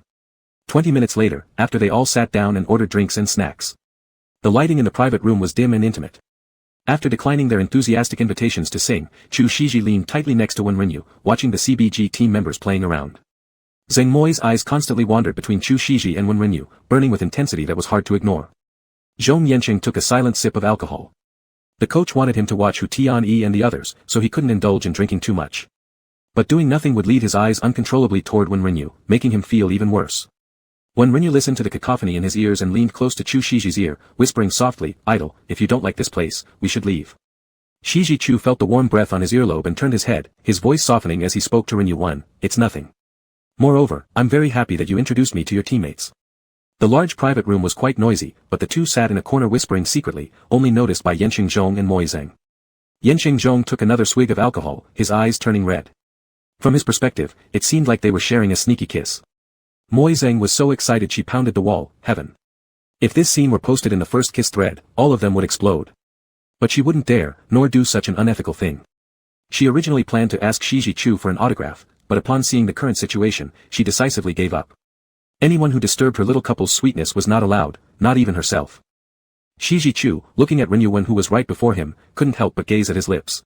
20 minutes later, after they all sat down and ordered drinks and snacks. The lighting in the private room was dim and intimate. After declining their enthusiastic invitations to sing, Chu Shiji leaned tightly next to Wen Rinyu, watching the CBG team members playing around. Zhengmoi's eyes constantly wandered between Chu Shiji and Wen Rinyu, burning with intensity that was hard to ignore. Zhong Yanqing took a silent sip of alcohol. The coach wanted him to watch Hu Tianyi and the others, so he couldn't indulge in drinking too much. But doing nothing would lead his eyes uncontrollably toward Wen Rinyu, making him feel even worse. Wen Rinyu listened to the cacophony in his ears and leaned close to Chu Shiji's ear, whispering softly, idle, if you don't like this place, we should leave. Shiji Chu felt the warm breath on his earlobe and turned his head, his voice softening as he spoke to Rinyu 1, it's nothing. Moreover, I'm very happy that you introduced me to your teammates. The large private room was quite noisy, but the two sat in a corner whispering secretly, only noticed by Yanqing Zhong and Moi Zheng. Yanqing Zhong took another swig of alcohol, his eyes turning red. From his perspective, it seemed like they were sharing a sneaky kiss. Moi Zheng was so excited she pounded the wall, heaven. If this scene were posted in the first kiss thread, all of them would explode. But she wouldn't dare, nor do such an unethical thing. She originally planned to ask Shiji Chu for an autograph, but upon seeing the current situation, she decisively gave up. Anyone who disturbed her little couple's sweetness was not allowed, not even herself. Shiji Chu, looking at Rinyu Wen who was right before him, couldn't help but gaze at his lips.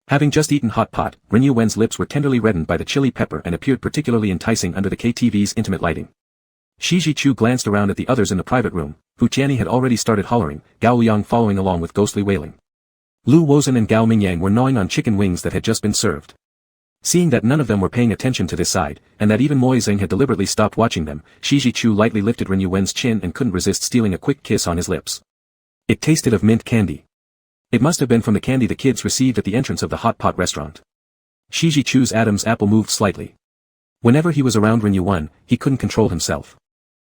Having just eaten hot pot, Rinyu Wen's lips were tenderly reddened by the chili pepper and appeared particularly enticing under the KTV's intimate lighting. Shiji Chu glanced around at the others in the private room. Hu Tianyi had already started hollering, Gao Liang following along with ghostly wailing. Lu Wozhen and Gao Mingyang were gnawing on chicken wings that had just been served. Seeing that none of them were paying attention to this side, and that even Moi Zheng had deliberately stopped watching them, Shiji Chu lightly lifted Rinyu Wen's chin and couldn't resist stealing a quick kiss on his lips. It tasted of mint candy. It must have been from the candy the kids received at the entrance of the hot pot restaurant. Shiji Chu's Adam's apple moved slightly. Whenever he was around Rinyu Wen, he couldn't control himself.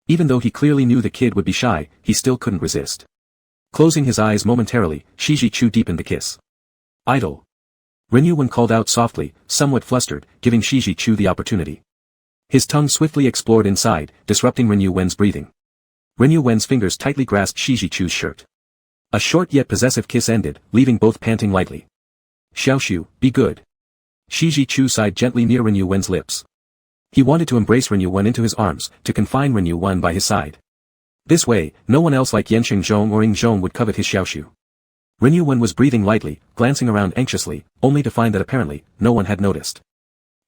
Even though he clearly knew the kid would be shy, he still couldn't resist. Closing his eyes momentarily, Shiji Chu deepened the kiss. Idle. Rinyu Wen called out softly, somewhat flustered, giving Shiji Chu the opportunity. His tongue swiftly explored inside, disrupting Rinyu Wen's breathing. Rinyu Wen's fingers tightly grasped Shiji Chu's shirt. A short yet possessive kiss ended, leaving both panting lightly. Xiaoshu, be good. Shiji Chu sighed gently near Rinyu Wen's lips. He wanted to embrace Rinyu Wen into his arms, to confine Rinyu Wen by his side. This way, no one else like Yanqing Zhong or Ying Zhong would covet his Xiaoshu. Rinyu Wen was breathing lightly, glancing around anxiously, only to find that apparently, no one had noticed.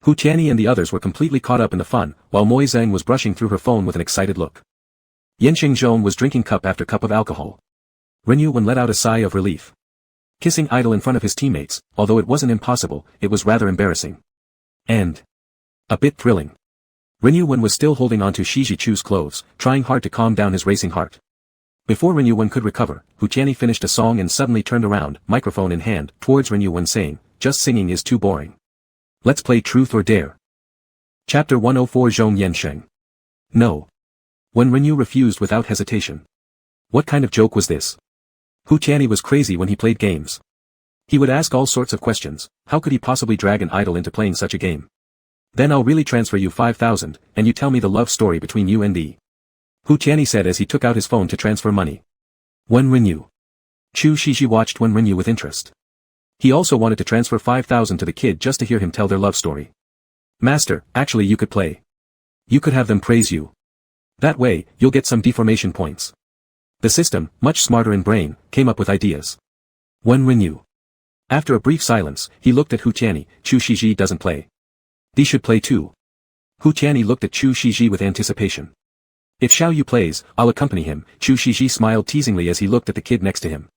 Hu Tianyi and the others were completely caught up in the fun, while Moi Zheng was brushing through her phone with an excited look. Yanqing Zhong was drinking cup after cup of alcohol. Rinyu Wen let out a sigh of relief. Kissing idle in front of his teammates, although it wasn't impossible, it was rather embarrassing. And a bit thrilling. Rinyu Wen was still holding on to Shiji Chu's clothes, trying hard to calm down his racing heart. Before Renyuan could recover, Hu Tianyi finished a song and suddenly turned around, microphone in hand, towards Renyuan saying, "Just singing is too boring. Let's play Truth or Dare." Chapter 104 Zhong Yansheng. No. When Renyu refused without hesitation. What kind of joke was this? Hu Tianyi was crazy when he played games. He would ask all sorts of questions. How could he possibly drag an idol into playing such a game? Then I'll really transfer you 5,000, and you tell me the love story between you and the. Hu Tianyi said as he took out his phone to transfer money. Wen Renyu. Chu Shiji watched Wen Renyu with interest. He also wanted to transfer 5,000 to the kid just to hear him tell their love story. Master, actually you could play. You could have them praise you. That way, you'll get some deformation points. The system, much smarter in brain, came up with ideas. Wen Renyu. After a brief silence, he looked at Hu Tianyi. Chu Shiji doesn't play. They should play too. Hu Tianyi looked at Chu Shiji with anticipation. If Xiao Yu plays, I'll accompany him. Chu Shiji smiled teasingly as he looked at the kid next to him.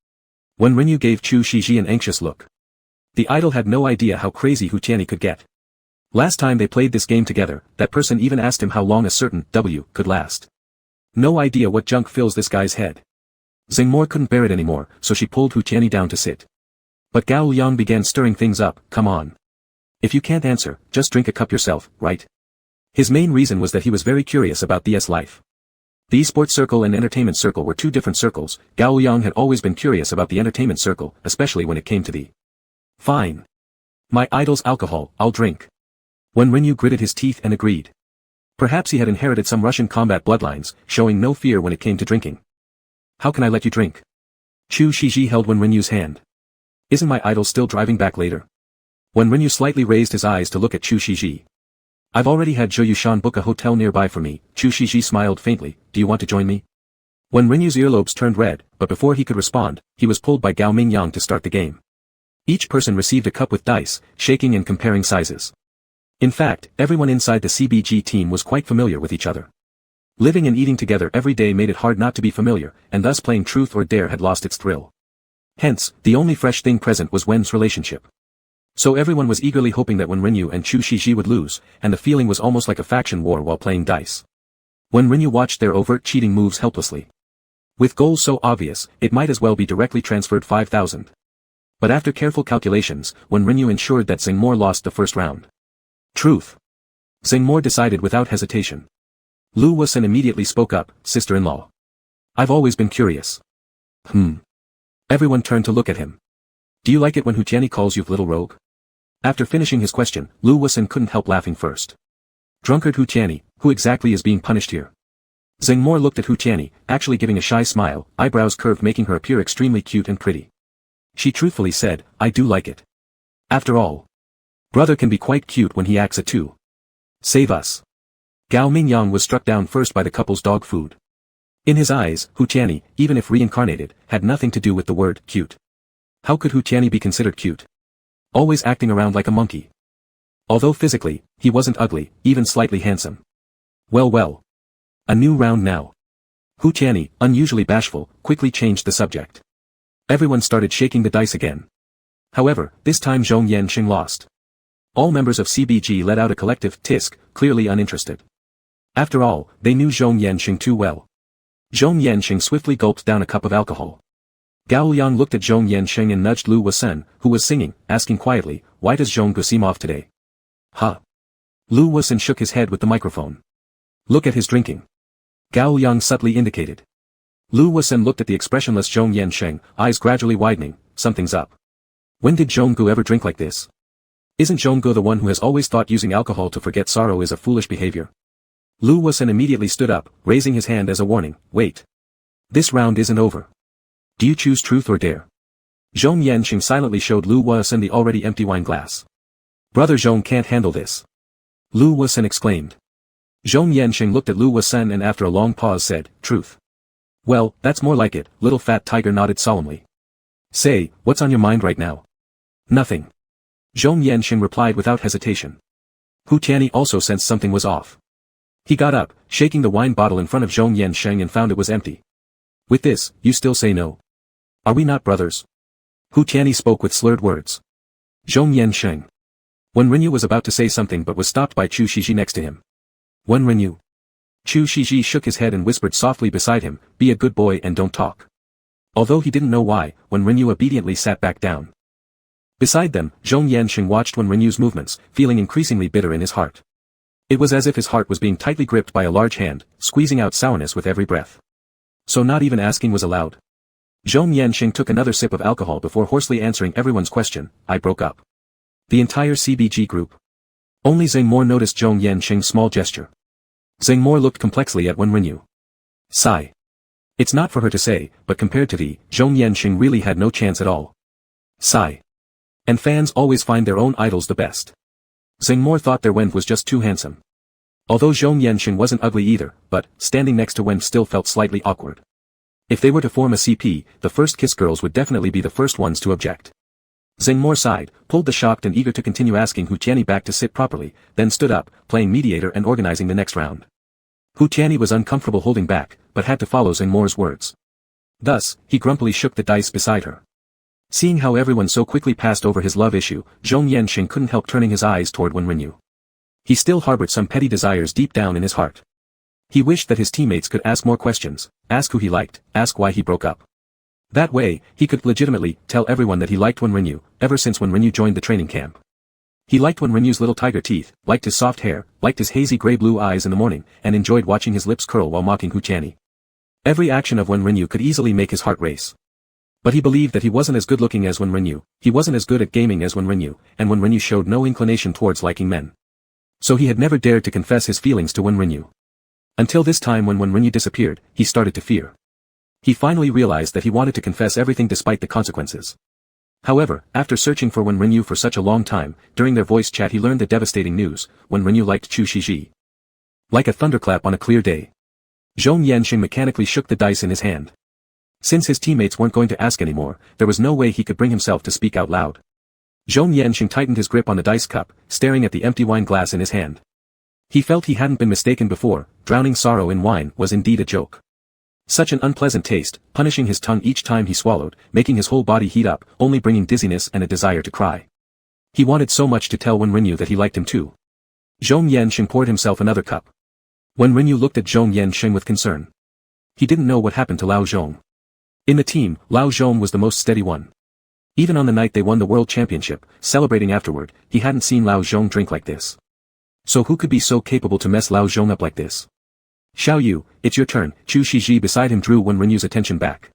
Wen Renyu gave Chu Shiji an anxious look. The idol had no idea how crazy Hu Tianyi could get. Last time they played this game together, that person even asked him how long a certain W could last. No idea what junk fills this guy's head. Xingmore couldn't bear it anymore, so she pulled Hu Tianyi down to sit. But Gao Liang began stirring things up. Come on. If you can't answer, just drink a cup yourself, right? His main reason was that he was very curious about the life. The esports circle and entertainment circle were two different circles. Gao Liang had always been curious about the entertainment circle, especially when it came to the. Fine. My idol's alcohol, I'll drink. Wen Renyu gritted his teeth and agreed. Perhaps he had inherited some Russian combat bloodlines, showing no fear when it came to drinking. How can I let you drink? Chu Shiji held Wen Renyu's hand. Isn't my idol still driving back later? Wen Renyu slightly raised his eyes to look at Chu Shiji. I've already had Zhou Yushan book a hotel nearby for me. Chu Shiji smiled faintly. Do you want to join me? Wen Renyu's earlobes turned red, but before he could respond, he was pulled by Gao Mingyang to start the game. Each person received a cup with dice, shaking and comparing sizes. In fact, everyone inside the CBG team was quite familiar with each other. Living and eating together every day made it hard not to be familiar, and thus playing Truth or Dare had lost its thrill. Hence, the only fresh thing present was Wen's relationship. So everyone was eagerly hoping that Wen Renyu and Chu Shiji would lose, and the feeling was almost like a faction war while playing dice. Wen Renyu watched their overt cheating moves helplessly. With goals so obvious, it might as well be directly transferred 5,000. But after careful calculations, Wen Renyu ensured that Xingmore lost the first round. Truth. Xingmore decided without hesitation. Lu Wusun immediately spoke up, sister-in-law. I've always been curious. Everyone turned to look at him. Do you like it when Hu Tianyi calls you little rogue? After finishing his question, Lu Wusun couldn't help laughing first. Drunkard Hu Tianyi, who exactly is being punished here? Xingmore looked at Hu Tianyi, actually giving a shy smile, eyebrows curved making her appear extremely cute and pretty. She truthfully said, I do like it. After all, brother can be quite cute when he acts a two. Save us. Gao Mingyang was struck down first by the couple's dog food. In his eyes, Hu Tianyi, even if reincarnated, had nothing to do with the word cute. How could Hu Tianyi be considered cute? Always acting around like a monkey. Although physically, he wasn't ugly, even slightly handsome. Well. A new round now. Hu Tianyi, unusually bashful, quickly changed the subject. Everyone started shaking the dice again. However, this time Zhong Yansheng lost. All members of CBG let out a collective tisk, clearly uninterested. After all, they knew Zhong Yansheng too well. Zhong Yansheng swiftly gulped down a cup of alcohol. Gao Liang looked at Zhong Yansheng and nudged Lu Wusun, who was singing, asking quietly, why does Zhong Gu seem off today? Lu Wusun shook his head with the microphone. Look at his drinking. Gao Liang subtly indicated. Lu Wusun looked at the expressionless Zhong Yansheng, eyes gradually widening, something's up. When did Zhong Gu ever drink like this? Isn't Zhong Gu the one who has always thought using alcohol to forget sorrow is a foolish behavior? Lu Wusun immediately stood up, raising his hand as a warning, wait. This round isn't over. Do you choose Truth or Dare? Zhong Yansheng silently showed Lu Wusun the already empty wine glass. Brother Zhong can't handle this. Lu Wusun exclaimed. Zhong Yansheng looked at Lu Wusun and after a long pause said, Truth. Well, that's more like it, little fat tiger nodded solemnly. Say, what's on your mind right now? Nothing. Zhong Yansheng replied without hesitation. Hu Tianyi also sensed something was off. He got up, shaking the wine bottle in front of Zhong Yansheng and found it was empty. With this, you still say no? Are we not brothers? Hu Tianyi spoke with slurred words. Zhong Yansheng. Wen Renyu was about to say something but was stopped by Chu Shiji next to him. Wen Renyu. Chu Shiji shook his head and whispered softly beside him, "Be a good boy and don't talk." Although he didn't know why, Wen Renyu obediently sat back down. Beside them, Zhong Yanxing watched Wen Renyu's movements, feeling increasingly bitter in his heart. It was as if his heart was being tightly gripped by a large hand, squeezing out sourness with every breath. So not even asking was allowed? Zhong Yanxing took another sip of alcohol before hoarsely answering everyone's question, "I broke up." The entire CBG group. Only Zheng Mo noticed Zhong Yanxing's small gesture. Zheng Mo looked complexly at Wen Renyu. Sigh. It's not for her to say, but compared to the, Zhong Yanxing really had no chance at all. Sigh. And fans always find their own idols the best. Zheng Mo thought their Wen was just too handsome. Although Zhong Yanxing wasn't ugly either, but, standing next to Wen still felt slightly awkward. If they were to form a CP, the first kiss girls would definitely be the first ones to object. Zheng Mo sighed, pulled the shocked and eager to continue asking Hu Tianyi back to sit properly, then stood up, playing mediator and organizing the next round. Hu Tianyi was uncomfortable holding back, but had to follow Zheng Mo's words. Thus, he grumpily shook the dice beside her. Seeing how everyone so quickly passed over his love issue, Zhong Yanxing couldn't help turning his eyes toward Wen Renyu. He still harbored some petty desires deep down in his heart. He wished that his teammates could ask more questions, ask who he liked, ask why he broke up. That way, he could legitimately tell everyone that he liked Wen Renyu, ever since Wen Renyu joined the training camp. He liked Wen Renyu's little tiger teeth, liked his soft hair, liked his hazy gray-blue eyes in the morning, and enjoyed watching his lips curl while mocking Hu Tianyi. Every action of Wen Renyu could easily make his heart race. But he believed that he wasn't as good-looking as Wen Renyu, he wasn't as good at gaming as Wen Renyu, and Wen Renyu showed no inclination towards liking men. So he had never dared to confess his feelings to Wen Renyu. Until this time when Wen Renyu disappeared, he started to fear. He finally realized that he wanted to confess everything despite the consequences. However, after searching for Wen Renyu for such a long time, during their voice chat he learned the devastating news: Wen Renyu liked Chu Shiji. Like a thunderclap on a clear day. Zhong Yanxing mechanically shook the dice in his hand. Since his teammates weren't going to ask anymore, there was no way he could bring himself to speak out loud. Zhong Yanxing tightened his grip on the dice cup, staring at the empty wine glass in his hand. He felt he hadn't been mistaken before, drowning sorrow in wine was indeed a joke. Such an unpleasant taste, punishing his tongue each time he swallowed, making his whole body heat up, only bringing dizziness and a desire to cry. He wanted so much to tell Wen Renyu that he liked him too. Zhong Yanxing poured himself another cup. Wen Renyu looked at Zhong Yanxing with concern. He didn't know what happened to Lao Zhong. In the team, Lao Zhong was the most steady one. Even on the night they won the World Championship, celebrating afterward, he hadn't seen Lao Zhong drink like this. So who could be so capable to mess Lao Zhong up like this? Xiao Yu, it's your turn. Chu Shiji beside him drew Wen Renyu's attention back.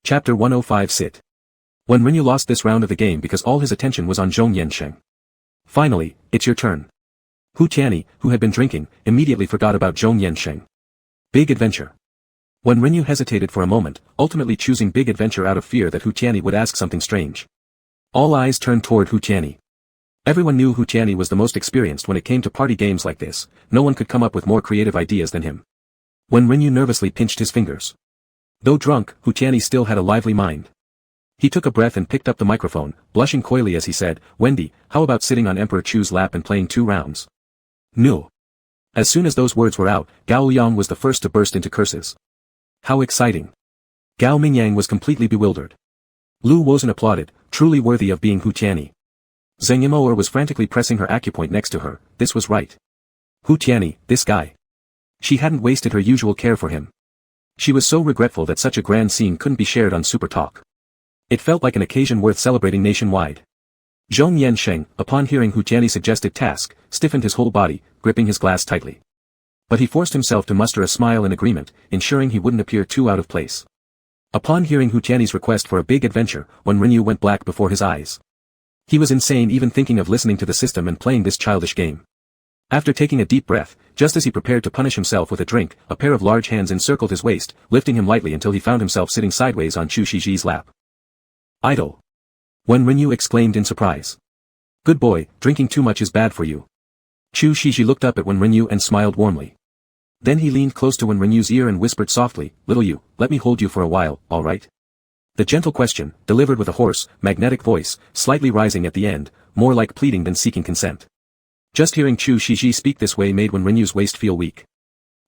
Chapter 105 Sit. Wen Renyu lost this round of the game because all his attention was on Zhong Yanxing. Finally, it's your turn. Hu Tianyi, who had been drinking, immediately forgot about Zhong Yanxing. Big adventure. Wen Renyu hesitated for a moment, ultimately choosing big adventure out of fear that Hu Tianyi would ask something strange. All eyes turned toward Hu Tianyi. Everyone knew Hu Tianyi was the most experienced when it came to party games like this, no one could come up with more creative ideas than him. Wen Renyu nervously pinched his fingers. Though drunk, Hu Tianyi still had a lively mind. He took a breath and picked up the microphone, blushing coyly as he said, "Wendy, how about sitting on Emperor Chu's lap and playing 2 rounds? No." As soon as those words were out, Gao Yang was the first to burst into curses. How exciting. Gao Mingyang was completely bewildered. Lu Wozhen applauded, truly worthy of being Hu Tianyi. Zheng Yimou'er was frantically pressing her acupoint next to her, this was right. Hu Tianyi, this guy. She hadn't wasted her usual care for him. She was so regretful that such a grand scene couldn't be shared on Super Talk. It felt like an occasion worth celebrating nationwide. Zhong Yanxing, upon hearing Hu Tianyi's suggested task, stiffened his whole body, gripping his glass tightly. But he forced himself to muster a smile in agreement, ensuring he wouldn't appear too out of place. Upon hearing Hu Tianyi's request for a big adventure, Wen Renyu went black before his eyes. He was insane even thinking of listening to the system and playing this childish game. After taking a deep breath, just as he prepared to punish himself with a drink, a pair of large hands encircled his waist, lifting him lightly until he found himself sitting sideways on Chu Shiji's lap. Idol. Wen Renyu exclaimed in surprise. Good boy, drinking too much is bad for you. Chu Shiji looked up at Wen Renyu and smiled warmly. Then he leaned close to Wen Renyu's ear and whispered softly, little you, let me hold you for a while, alright? The gentle question, delivered with a hoarse, magnetic voice, slightly rising at the end, more like pleading than seeking consent. Just hearing Chu Shiji speak this way made Wen Renyu's waist feel weak.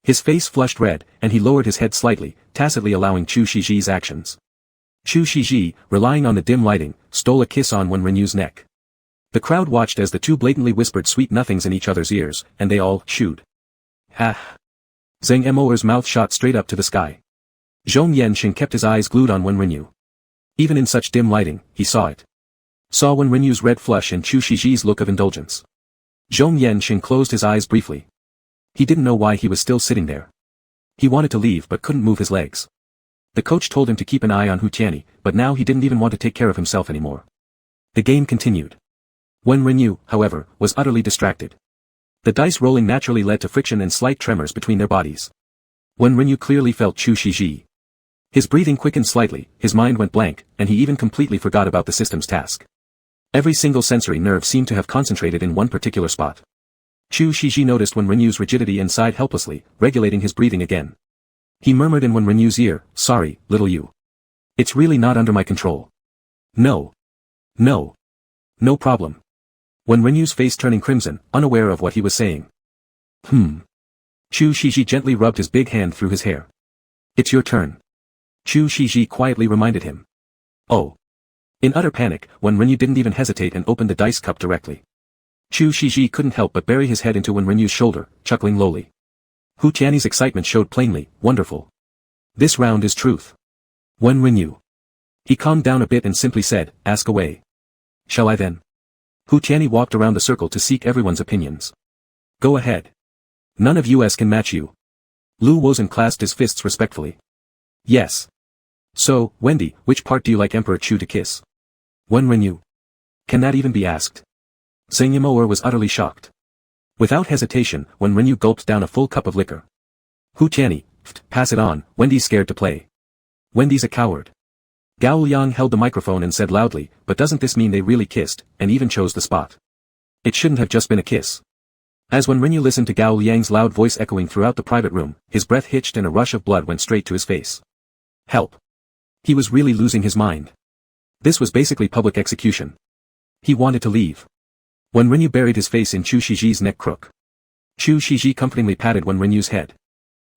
His face flushed red, and he lowered his head slightly, tacitly allowing Chu Shiji's actions. Chu Shiji, relying on the dim lighting, stole a kiss on Wen Renyu's neck. The crowd watched as the two blatantly whispered sweet nothings in each other's ears, and they all shooed. Ha! Zhang Moer's mouth shot straight up to the sky. Zhong Yanxing kept his eyes glued on Wen Renyu. Even in such dim lighting, he saw it. Saw Wen Renyu's red flush and Chu Shiji's look of indulgence. Zhong Yanxing closed his eyes briefly. He didn't know why he was still sitting there. He wanted to leave but couldn't move his legs. The coach told him to keep an eye on Hu Tianyi, but now he didn't even want to take care of himself anymore. The game continued. Wen Renyu, however, was utterly distracted. The dice rolling naturally led to friction and slight tremors between their bodies. Wen Renyu clearly felt Chu Shiji. His breathing quickened slightly, his mind went blank, and he even completely forgot about the system's task. Every single sensory nerve seemed to have concentrated in one particular spot. Chu Shiji noticed Wen Renyu's rigidity and sighed helplessly, regulating his breathing again. He murmured in Wen Renyu's ear, "Sorry, little you. It's really not under my control." No. No. No problem. Wen Renyu's face turning crimson, unaware of what he was saying. Chu Shiji gently rubbed his big hand through his hair. "It's your turn." Chu Shiji quietly reminded him. Oh. In utter panic, Wen Renyu didn't even hesitate and opened the dice cup directly. Chu Shiji couldn't help but bury his head into Wen Renyu's shoulder, chuckling lowly. Hu Tianyi's excitement showed plainly, wonderful. This round is truth. Wen Renyu. He calmed down a bit and simply said, ask away. Shall I then? Hu Tianyi walked around the circle to seek everyone's opinions. Go ahead. None of us can match you. Lu Wozhen clasped his fists respectfully. Yes. So, Wendy, which part do you like Emperor Chu to kiss? Wen Renyu. Can that even be asked? Zhang Yimouer was utterly shocked. Without hesitation, Wen Renyu gulped down a full cup of liquor. Hu Tianyi, pass it on, Wendy's scared to play. Wendy's a coward. Gao Liang held the microphone and said loudly, but doesn't this mean they really kissed, and even chose the spot? It shouldn't have just been a kiss. As Wen Renyu listened to Gao Liang's loud voice echoing throughout the private room, his breath hitched and a rush of blood went straight to his face. Help. He was really losing his mind. This was basically public execution. He wanted to leave. Wen Renyu buried his face in Chu Shiji's neck crook. Chu Shiji comfortingly patted Wen Renyu's head.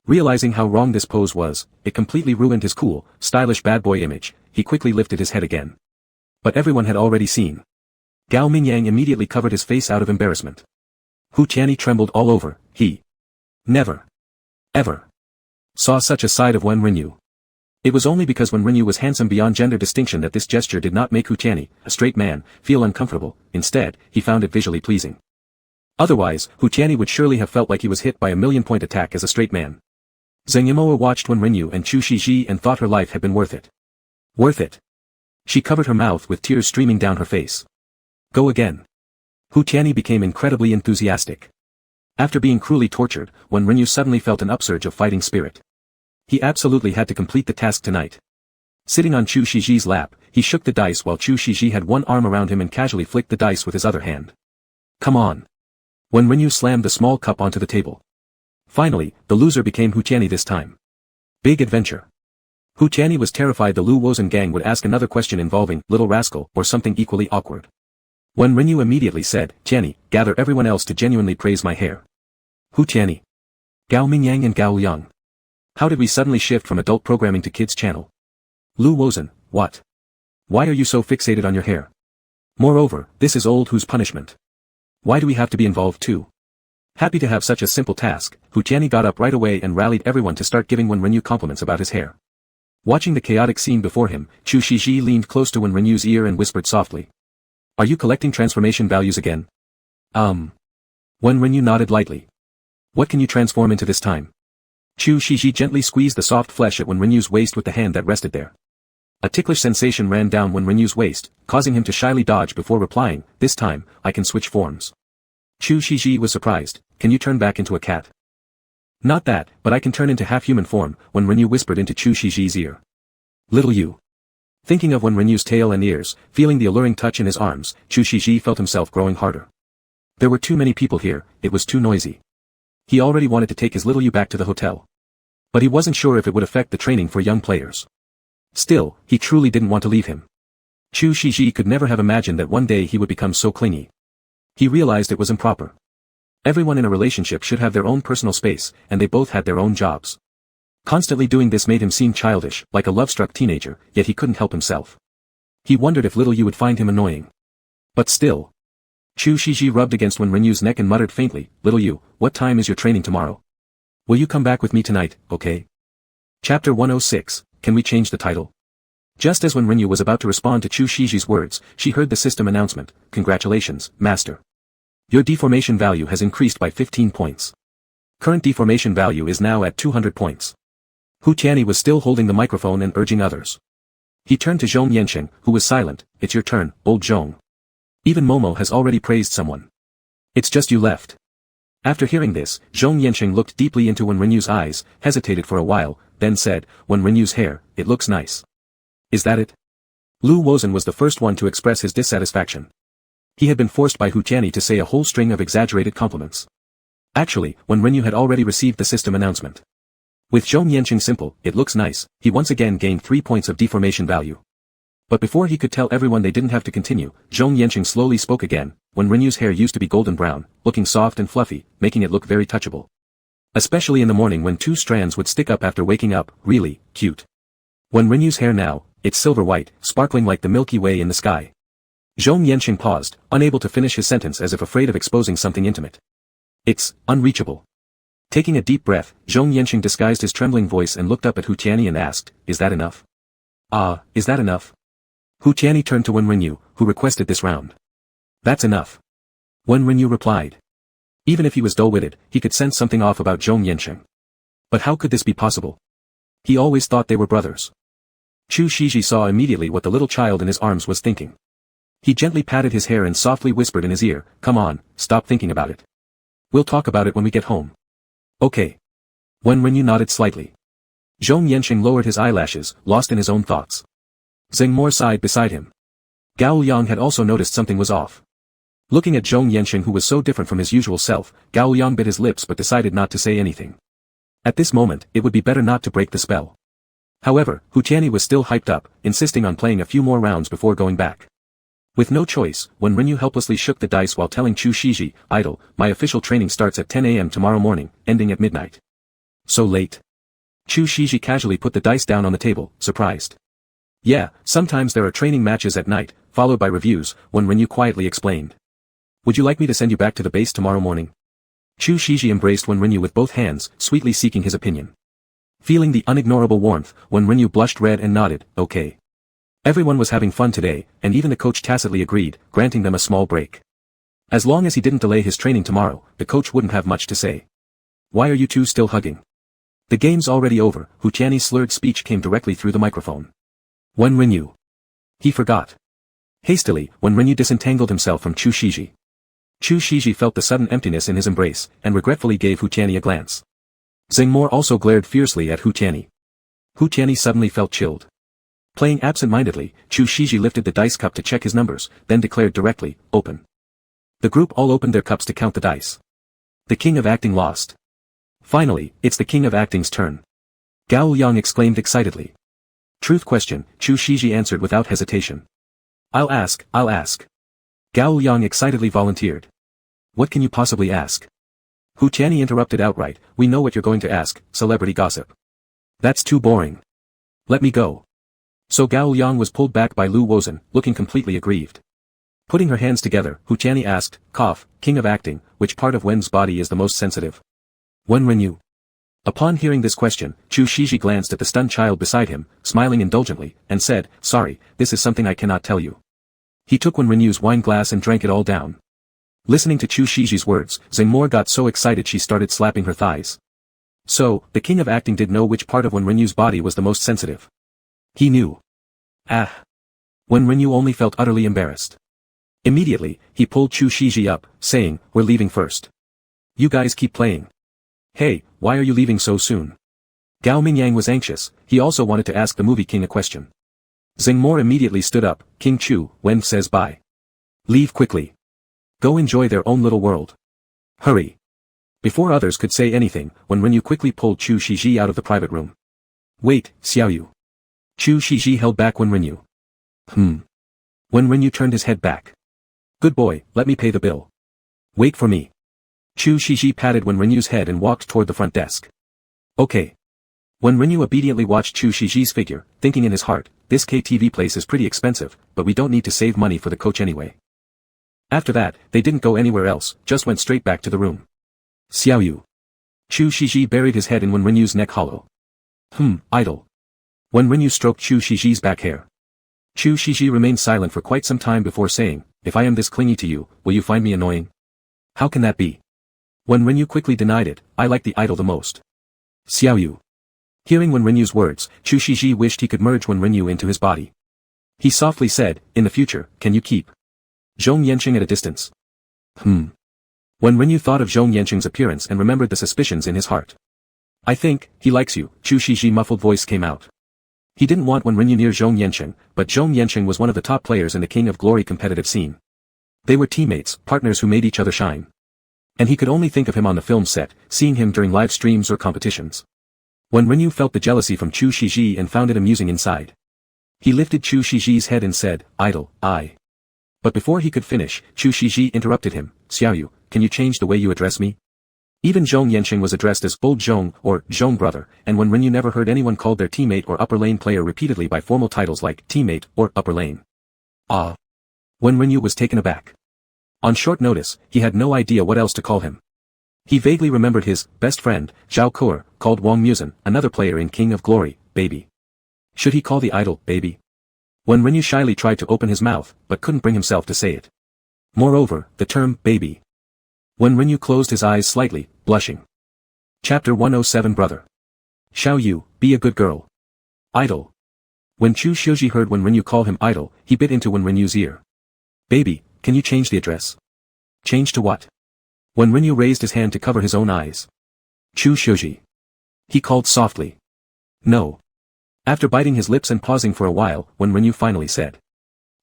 Realizing how wrong this pose was, it completely ruined his cool, stylish bad boy image, he quickly lifted his head again. But everyone had already seen. Gao Mingyang immediately covered his face out of embarrassment. Hu Tianyi trembled all over, he never, ever saw such a side of Wen Renyu. It was only because Wen Renyu was handsome beyond gender distinction that this gesture did not make Hu Tianyi, a straight man, feel uncomfortable. Instead, he found it visually pleasing. Otherwise, Hu Tianyi would surely have felt like he was hit by a million-point attack as a straight man. Zhang Yimouer watched Wen Renyu and Chu Shiji and thought her life had been worth it. Worth it. She covered her mouth with tears streaming down her face. Go again. Hu Tianyi became incredibly enthusiastic. After being cruelly tortured, Wen Renyu suddenly felt an upsurge of fighting spirit. He absolutely had to complete the task tonight. Sitting on Chu Shiji's lap, he shook the dice while Chu Shiji had one arm around him and casually flicked the dice with his other hand. Come on. Wen Renyu slammed the small cup onto the table. Finally, the loser became Hu Tianyi this time. Big adventure. Hu Tianyi was terrified the Lu Wozhen gang would ask another question involving little rascal or something equally awkward. Wen Renyu immediately said, Tianyi, gather everyone else to genuinely praise my hair. Hu Tianyi. Gao Mingyang and Gao Liang. How did we suddenly shift from adult programming to kids channel? Lu Wozhen, what? Why are you so fixated on your hair? Moreover, this is old Hu's punishment. Why do we have to be involved too? Happy to have such a simple task, Hu Tianyi got up right away and rallied everyone to start giving Wen Renyu compliments about his hair. Watching the chaotic scene before him, Chu Shiji leaned close to Wen Renyu's ear and whispered softly. Are you collecting transformation values again? Wen Renyu nodded lightly. What can you transform into this time? Chu Shiji gently squeezed the soft flesh at Wen Renyu's waist with the hand that rested there. A ticklish sensation ran down Wen Renyu's waist, causing him to shyly dodge before replying, this time, I can switch forms. Chu Shiji was surprised, can you turn back into a cat? Not that, but I can turn into half-human form, Wen Renyu whispered into Chu Shiji's ear. Little you. Thinking of Wen Renyu's tail and ears, feeling the alluring touch in his arms, Chu Shiji felt himself growing harder. There were too many people here, it was too noisy. He already wanted to take his little you back to the hotel. But he wasn't sure if it would affect the training for young players. Still, he truly didn't want to leave him. Chu Shiji could never have imagined that one day he would become so clingy. He realized it was improper. Everyone in a relationship should have their own personal space, and they both had their own jobs. Constantly doing this made him seem childish, like a love-struck teenager, yet he couldn't help himself. He wondered if little you would find him annoying. But still. Chu Shiji rubbed against Wen Renyu's neck and muttered faintly, little you, what time is your training tomorrow? Will you come back with me tonight, okay? Chapter 106, Can we change the title? Just as when Rinyu was about to respond to Chu Shiji's words, she heard the system announcement, Congratulations, Master. Your deformation value has increased by 15 points. Current deformation value is now at 200 points. Hu Tianyi was still holding the microphone and urging others. He turned to Zhong Yanqing, who was silent. It's your turn, old Zhong. Even Momo has already praised someone. It's just you left. After hearing this, Zhong Yanqing looked deeply into Wen Rinyu's eyes, hesitated for a while, then said, Wen Rinyu's hair, it looks nice. Is that it? Lu Wozhen was the first one to express his dissatisfaction. He had been forced by Hu Tianyi to say a whole string of exaggerated compliments. Actually, Wen Rinyu had already received the system announcement. With Zhong Yanqing's simple, it looks nice, he once again gained 3 points of deformation value. But before he could tell everyone they didn't have to continue, Zhong Yanqing slowly spoke again. Wen Rinyu's hair used to be golden brown, looking soft and fluffy, making it look very touchable. Especially in the morning when 2 strands would stick up after waking up, really, cute. Wen Rinyu's hair now, it's silver white, sparkling like the Milky Way in the sky. Zhong Yanqing paused, unable to finish his sentence as if afraid of exposing something intimate. It's unreachable. Taking a deep breath, Zhong Yanqing disguised his trembling voice and looked up at Hu Tianyi and asked, Is that enough? Is that enough? Hu Tianyi turned to Wen Rinyu, who requested this round. That's enough. Wen Rinyu replied. Even if he was dull-witted, he could sense something off about Zhong Yanqing. But how could this be possible? He always thought they were brothers. Chu Shiji saw immediately what the little child in his arms was thinking. He gently patted his hair and softly whispered in his ear, Come on, stop thinking about it. We'll talk about it when we get home. Okay. Wen Rinyu nodded slightly. Zhong Yanqing lowered his eyelashes, lost in his own thoughts. Zheng Mo sighed beside him. Gao Liang had also noticed something was off. Looking at Zhong Yanqing, who was so different from his usual self, Gao Liang bit his lips but decided not to say anything. At this moment, it would be better not to break the spell. However, Hu Tianyi was still hyped up, insisting on playing a few more rounds before going back. With no choice, Wen Rinyu helplessly shook the dice while telling Chu Shiji, Idol, my official training starts at 10 a.m. tomorrow morning, ending at midnight. So late? Chu Shiji casually put the dice down on the table, surprised. Yeah, sometimes there are training matches at night, followed by reviews, Wen Rinyu quietly explained. Would you like me to send you back to the base tomorrow morning? Chu Shiji embraced Wen Rinyu with both hands, sweetly seeking his opinion. Feeling the unignorable warmth, Wen Rinyu blushed red and nodded, okay. Everyone was having fun today, and even the coach tacitly agreed, granting them a small break. As long as he didn't delay his training tomorrow, the coach wouldn't have much to say. Why are you two still hugging? The game's already over. Hu Tianyi's slurred speech came directly through the microphone. Wen Rinyu. He forgot. Hastily, Wen Rinyu disentangled himself from Chu Shiji. Chu Shiji felt the sudden emptiness in his embrace, and regretfully gave Hu Tianyi a glance. Zheng Mo also glared fiercely at Hu Tianyi. Hu Tianyi suddenly felt chilled. Playing absent-mindedly, Chu Shiji lifted the dice cup to check his numbers, then declared directly, open. The group all opened their cups to count the dice. The king of acting lost. Finally, it's the king of acting's turn. Gao Liang exclaimed excitedly. Truth question, Chu Shiji answered without hesitation. I'll ask. Gao Liang excitedly volunteered. What can you possibly ask? Hu Tianyi interrupted outright, we know what you're going to ask, celebrity gossip. That's too boring. Let me go. So Gao Liang was pulled back by Lu Wozhen, looking completely aggrieved. Putting her hands together, Hu Tianyi asked, king of acting, which part of Wen's body is the most sensitive? Wen Rinyu. Upon hearing this question, Chu Shiji glanced at the stunned child beside him, smiling indulgently, and said, sorry, this is something I cannot tell you. He took Wen Rinyu's wine glass and drank it all down. Listening to Chu Shiji's words, Zheng Mo got so excited she started slapping her thighs. So, the king of acting did know which part of Wen Rinyu's body was the most sensitive. He knew. Wen Rinyu only felt utterly embarrassed. Immediately, he pulled Chu Shiji up, saying, we're leaving first. You guys keep playing. Hey, why are you leaving so soon? Gao Mingyang was anxious, he also wanted to ask the movie king a question. Zheng Mo immediately stood up, King Chu, Wen says bye. Leave quickly. Go enjoy their own little world. Hurry. Before others could say anything, Wen Rinyu quickly pulled Chu Shiji out of the private room. Wait, Xiaoyu. Chu Shiji held back Wen Rinyu. Wen Rinyu turned his head back. Good boy, let me pay the bill. Wait for me. Chu Shiji patted Wen Rinyu's head and walked toward the front desk. Okay. Wen Rinyu obediently watched Chu Shiji's figure, thinking in his heart, this KTV place is pretty expensive, but we don't need to save money for the coach anyway. After that, they didn't go anywhere else, just went straight back to the room. Xiaoyu. Chu Shiji buried his head in Wen Renyu's neck hollow. Idle. Wen Renyu stroked Chu Shiji's back hair. Chu Shiji remained silent for quite some time before saying, "If I am this clingy to you, will you find me annoying?" "How can that be?" Wen Renyu quickly denied it. "I like the idol the most." Xiaoyu. Hearing Wen Renyu's words, Chu Shiji wished he could merge Wen Renyu into his body. He softly said, "In the future, can you keep Zhong Yanqing at a distance?" Wen Renyu thought of Zhong Yanqing's appearance and remembered the suspicions in his heart. "I think, he likes you," Chu Shiji's muffled voice came out. He didn't want Wen Renyu near Zhong Yanqing, but Zhong Yanqing was one of the top players in the King of Glory competitive scene. They were teammates, partners who made each other shine. And he could only think of him on the film set, seeing him during live streams or competitions. Wen Renyu felt the jealousy from Chu Shiji and found it amusing inside. He lifted Chu Shiji's head and said, "Idol, I." But before he could finish, Chu Shiji interrupted him, "Xiaoyu, can you change the way you address me?" Even Zhong Yanqing was addressed as Old Zhong or Zhong brother, and Wen Renyu never heard anyone called their teammate or upper lane player repeatedly by formal titles like teammate or upper lane. Wen Renyu was taken aback. On short notice, he had no idea what else to call him. He vaguely remembered his best friend, Zhao Kuo, called Wang Muzhen, another player in King of Glory, baby. Should he call the idol, baby? Wen Renyu shyly tried to open his mouth, but couldn't bring himself to say it. Moreover, the term, baby. Wen Renyu closed his eyes slightly, blushing. Chapter 107 Brother. Xiaoyu, be a good girl. Idol. When Chu Shiji heard Wen Renyu call him idol, he bit into Wen Renyu's ear. "Baby, can you change the address?" "Change to what?" Wen Renyu raised his hand to cover his own eyes. "Chu Shiji." He called softly. "No." After biting his lips and pausing for a while, Wen Renyu finally said.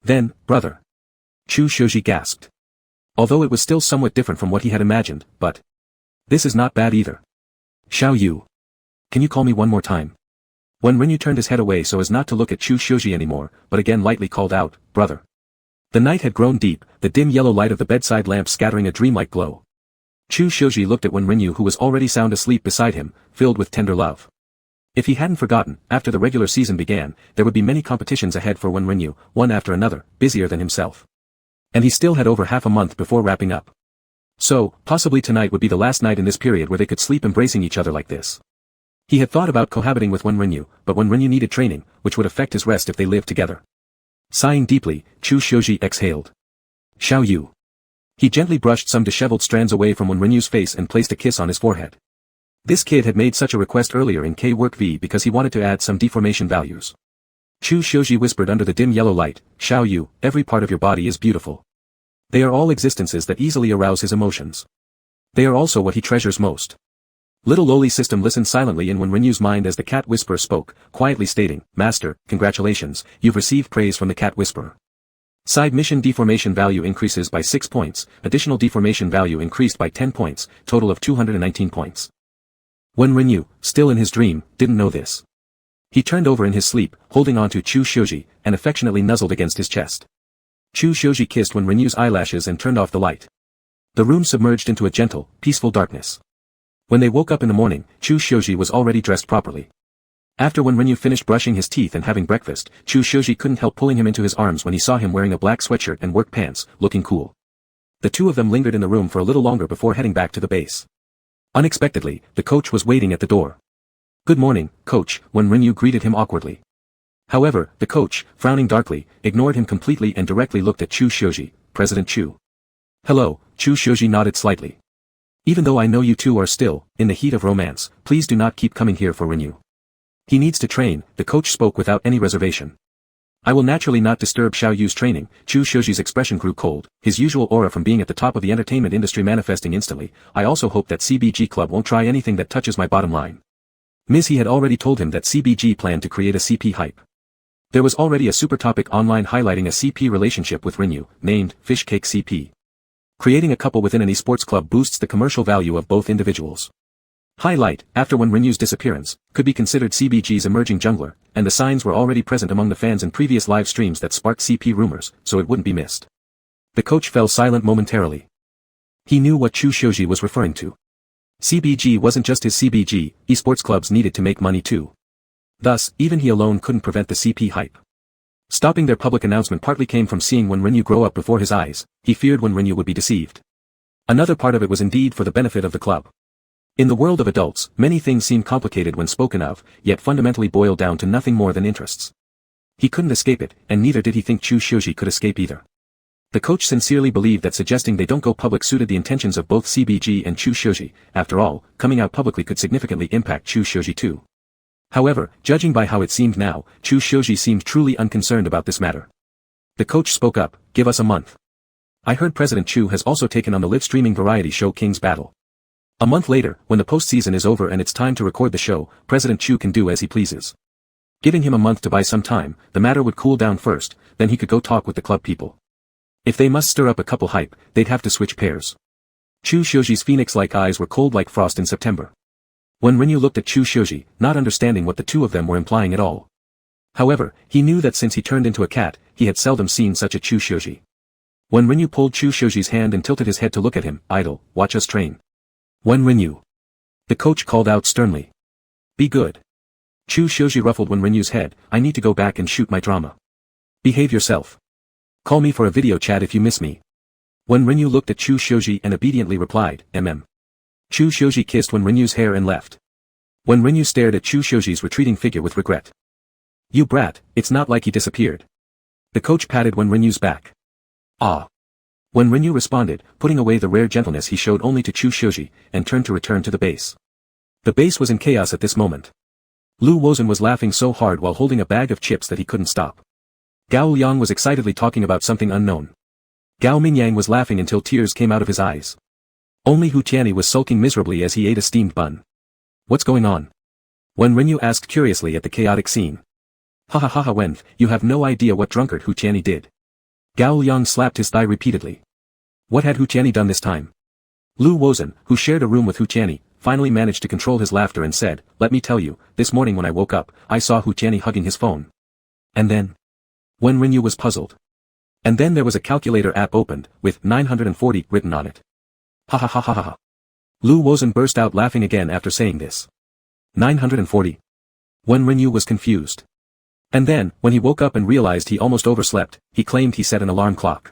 "Then, brother." Chu Shiji gasped. Although it was still somewhat different from what he had imagined, but this is not bad either. "Xiaoyu. Can you call me one more time?" Wen Renyu turned his head away so as not to look at Chu Shiji anymore, but again lightly called out, "Brother." The night had grown deep, the dim yellow light of the bedside lamp scattering a dreamlike glow. Chu Shiji looked at Wen Renyu who was already sound asleep beside him, filled with tender love. If he hadn't forgotten, after the regular season began, there would be many competitions ahead for Wen Renyu, one after another, busier than himself. And he still had over half a month before wrapping up. So, possibly tonight would be the last night in this period where they could sleep embracing each other like this. He had thought about cohabiting with Wen Renyu, but Wen Renyu needed training, which would affect his rest if they lived together. Sighing deeply, Chu Shiji exhaled. "Xiaoyu." He gently brushed some disheveled strands away from Wen Renyu's face and placed a kiss on his forehead. This kid had made such a request earlier in K-Work V because he wanted to add some deformation values. Chu Shiji whispered under the dim yellow light, "Xiaoyu, every part of your body is beautiful. They are all existences that easily arouse his emotions. They are also what he treasures most." Little lowly system listened silently in Wen Renyu's mind as the cat whisperer spoke, quietly stating, "Master, congratulations, you've received praise from the cat whisperer. Side mission deformation value increases by 6 points, additional deformation value increased by 10 points, total of 219 points. Wen Renyu, still in his dream, didn't know this. He turned over in his sleep, holding on to Chu Shiji, and affectionately nuzzled against his chest. Chu Shiji kissed Wen Renyu's eyelashes and turned off the light. The room submerged into a gentle, peaceful darkness. When they woke up in the morning, Chu Shiji was already dressed properly. After Wen Renyu finished brushing his teeth and having breakfast, Chu Shiji couldn't help pulling him into his arms when he saw him wearing a black sweatshirt and work pants, looking cool. The two of them lingered in the room for a little longer before heading back to the base. Unexpectedly, the coach was waiting at the door. "Good morning, coach," Wen Renyu greeted him awkwardly. However, the coach, frowning darkly, ignored him completely and directly looked at Chu Shiji, "President Chu." "Hello," Chu Shiji nodded slightly. "Even though I know you two are still, in the heat of romance, please do not keep coming here for Renyu. He needs to train," the coach spoke without any reservation. "I will naturally not disturb Xiaoyu's training." Chu Shoji's expression grew cold, his usual aura from being at the top of the entertainment industry manifesting instantly. "I also hope that CBG Club won't try anything that touches my bottom line." He had already told him that CBG planned to create a CP hype. There was already a super topic online highlighting a CP relationship with Renyu, named Fish Cake CP. Creating a couple within an esports club boosts the commercial value of both individuals. Highlight, after Wen Renyu's disappearance, could be considered CBG's emerging jungler, and the signs were already present among the fans in previous live streams that sparked CP rumors, so it wouldn't be missed. The coach fell silent momentarily. He knew what Chu Shiji was referring to. CBG wasn't just his CBG, esports clubs needed to make money too. Thus, even he alone couldn't prevent the CP hype. Stopping their public announcement partly came from seeing Wen Renyu grow up before his eyes. He feared Wen Renyu would be deceived. Another part of it was indeed for the benefit of the club. In the world of adults, many things seem complicated when spoken of, yet fundamentally boil down to nothing more than interests. He couldn't escape it, and neither did he think Chu Shoji could escape either. The coach sincerely believed that suggesting they don't go public suited the intentions of both CBG and Chu Shoji. After all, coming out publicly could significantly impact Chu Shoji too. However, judging by how it seemed now, Chu Shoji seemed truly unconcerned about this matter. The coach spoke up, "Give us a month. I heard President Chu has also taken on the live streaming variety show King's Battle. A month later, when the postseason is over and it's time to record the show, President Chu can do as he pleases. Giving him a month to buy some time, the matter would cool down first, then he could go talk with the club people. If they must stir up a couple hype, they'd have to switch pairs." Chu Shoji's phoenix-like eyes were cold like frost in September. When Rinyu looked at Chu Shoji, not understanding what the two of them were implying at all. However, he knew that since he turned into a cat, he had seldom seen such a Chu Shoji. When Rinyu pulled Chu Shoji's hand and tilted his head to look at him, "Idol, watch us train." "When Rinyu," the coach called out sternly. "Be good." Chu Shoji ruffled when Rinyu's head, "I need to go back and shoot my drama." "Behave yourself. Call me for a video chat if you miss me." When Rinyu looked at Chu Shoji and obediently replied, "Mm." Chu Shoji kissed when Rinyu's hair and left. When Rinyu stared at Chu Shoji's retreating figure with regret. "You brat, it's not like he disappeared." The coach patted when Rinyu's back. "Ah." When Rinyu responded, putting away the rare gentleness he showed only to Chu Shoji, and turned to return to the base. The base was in chaos at this moment. Lu Wozhen was laughing so hard while holding a bag of chips that he couldn't stop. Gao Liang was excitedly talking about something unknown. Gao Mingyang was laughing until tears came out of his eyes. Only Hu Tianyi was sulking miserably as he ate a steamed bun. "What's going on?" When Rinyu asked curiously at the chaotic scene. "Ha ha ha ha, Wen, you have no idea what drunkard Hu Tianyi did." Gao Liang slapped his thigh repeatedly. What had Hu Tianyi done this time? Lu Wozhen, who shared a room with Hu Tianyi, finally managed to control his laughter and said, "Let me tell you, this morning when I woke up, I saw Hu Tianyi hugging his phone." "And then?" When Rinyu was puzzled. "And then there was a calculator app opened, with 940 written on it." Ha ha ha ha ha ha. Lu Wozhen burst out laughing again after saying this. 940. When Rinyu was confused. And then, when he woke up and realized he almost overslept, he claimed he set an alarm clock.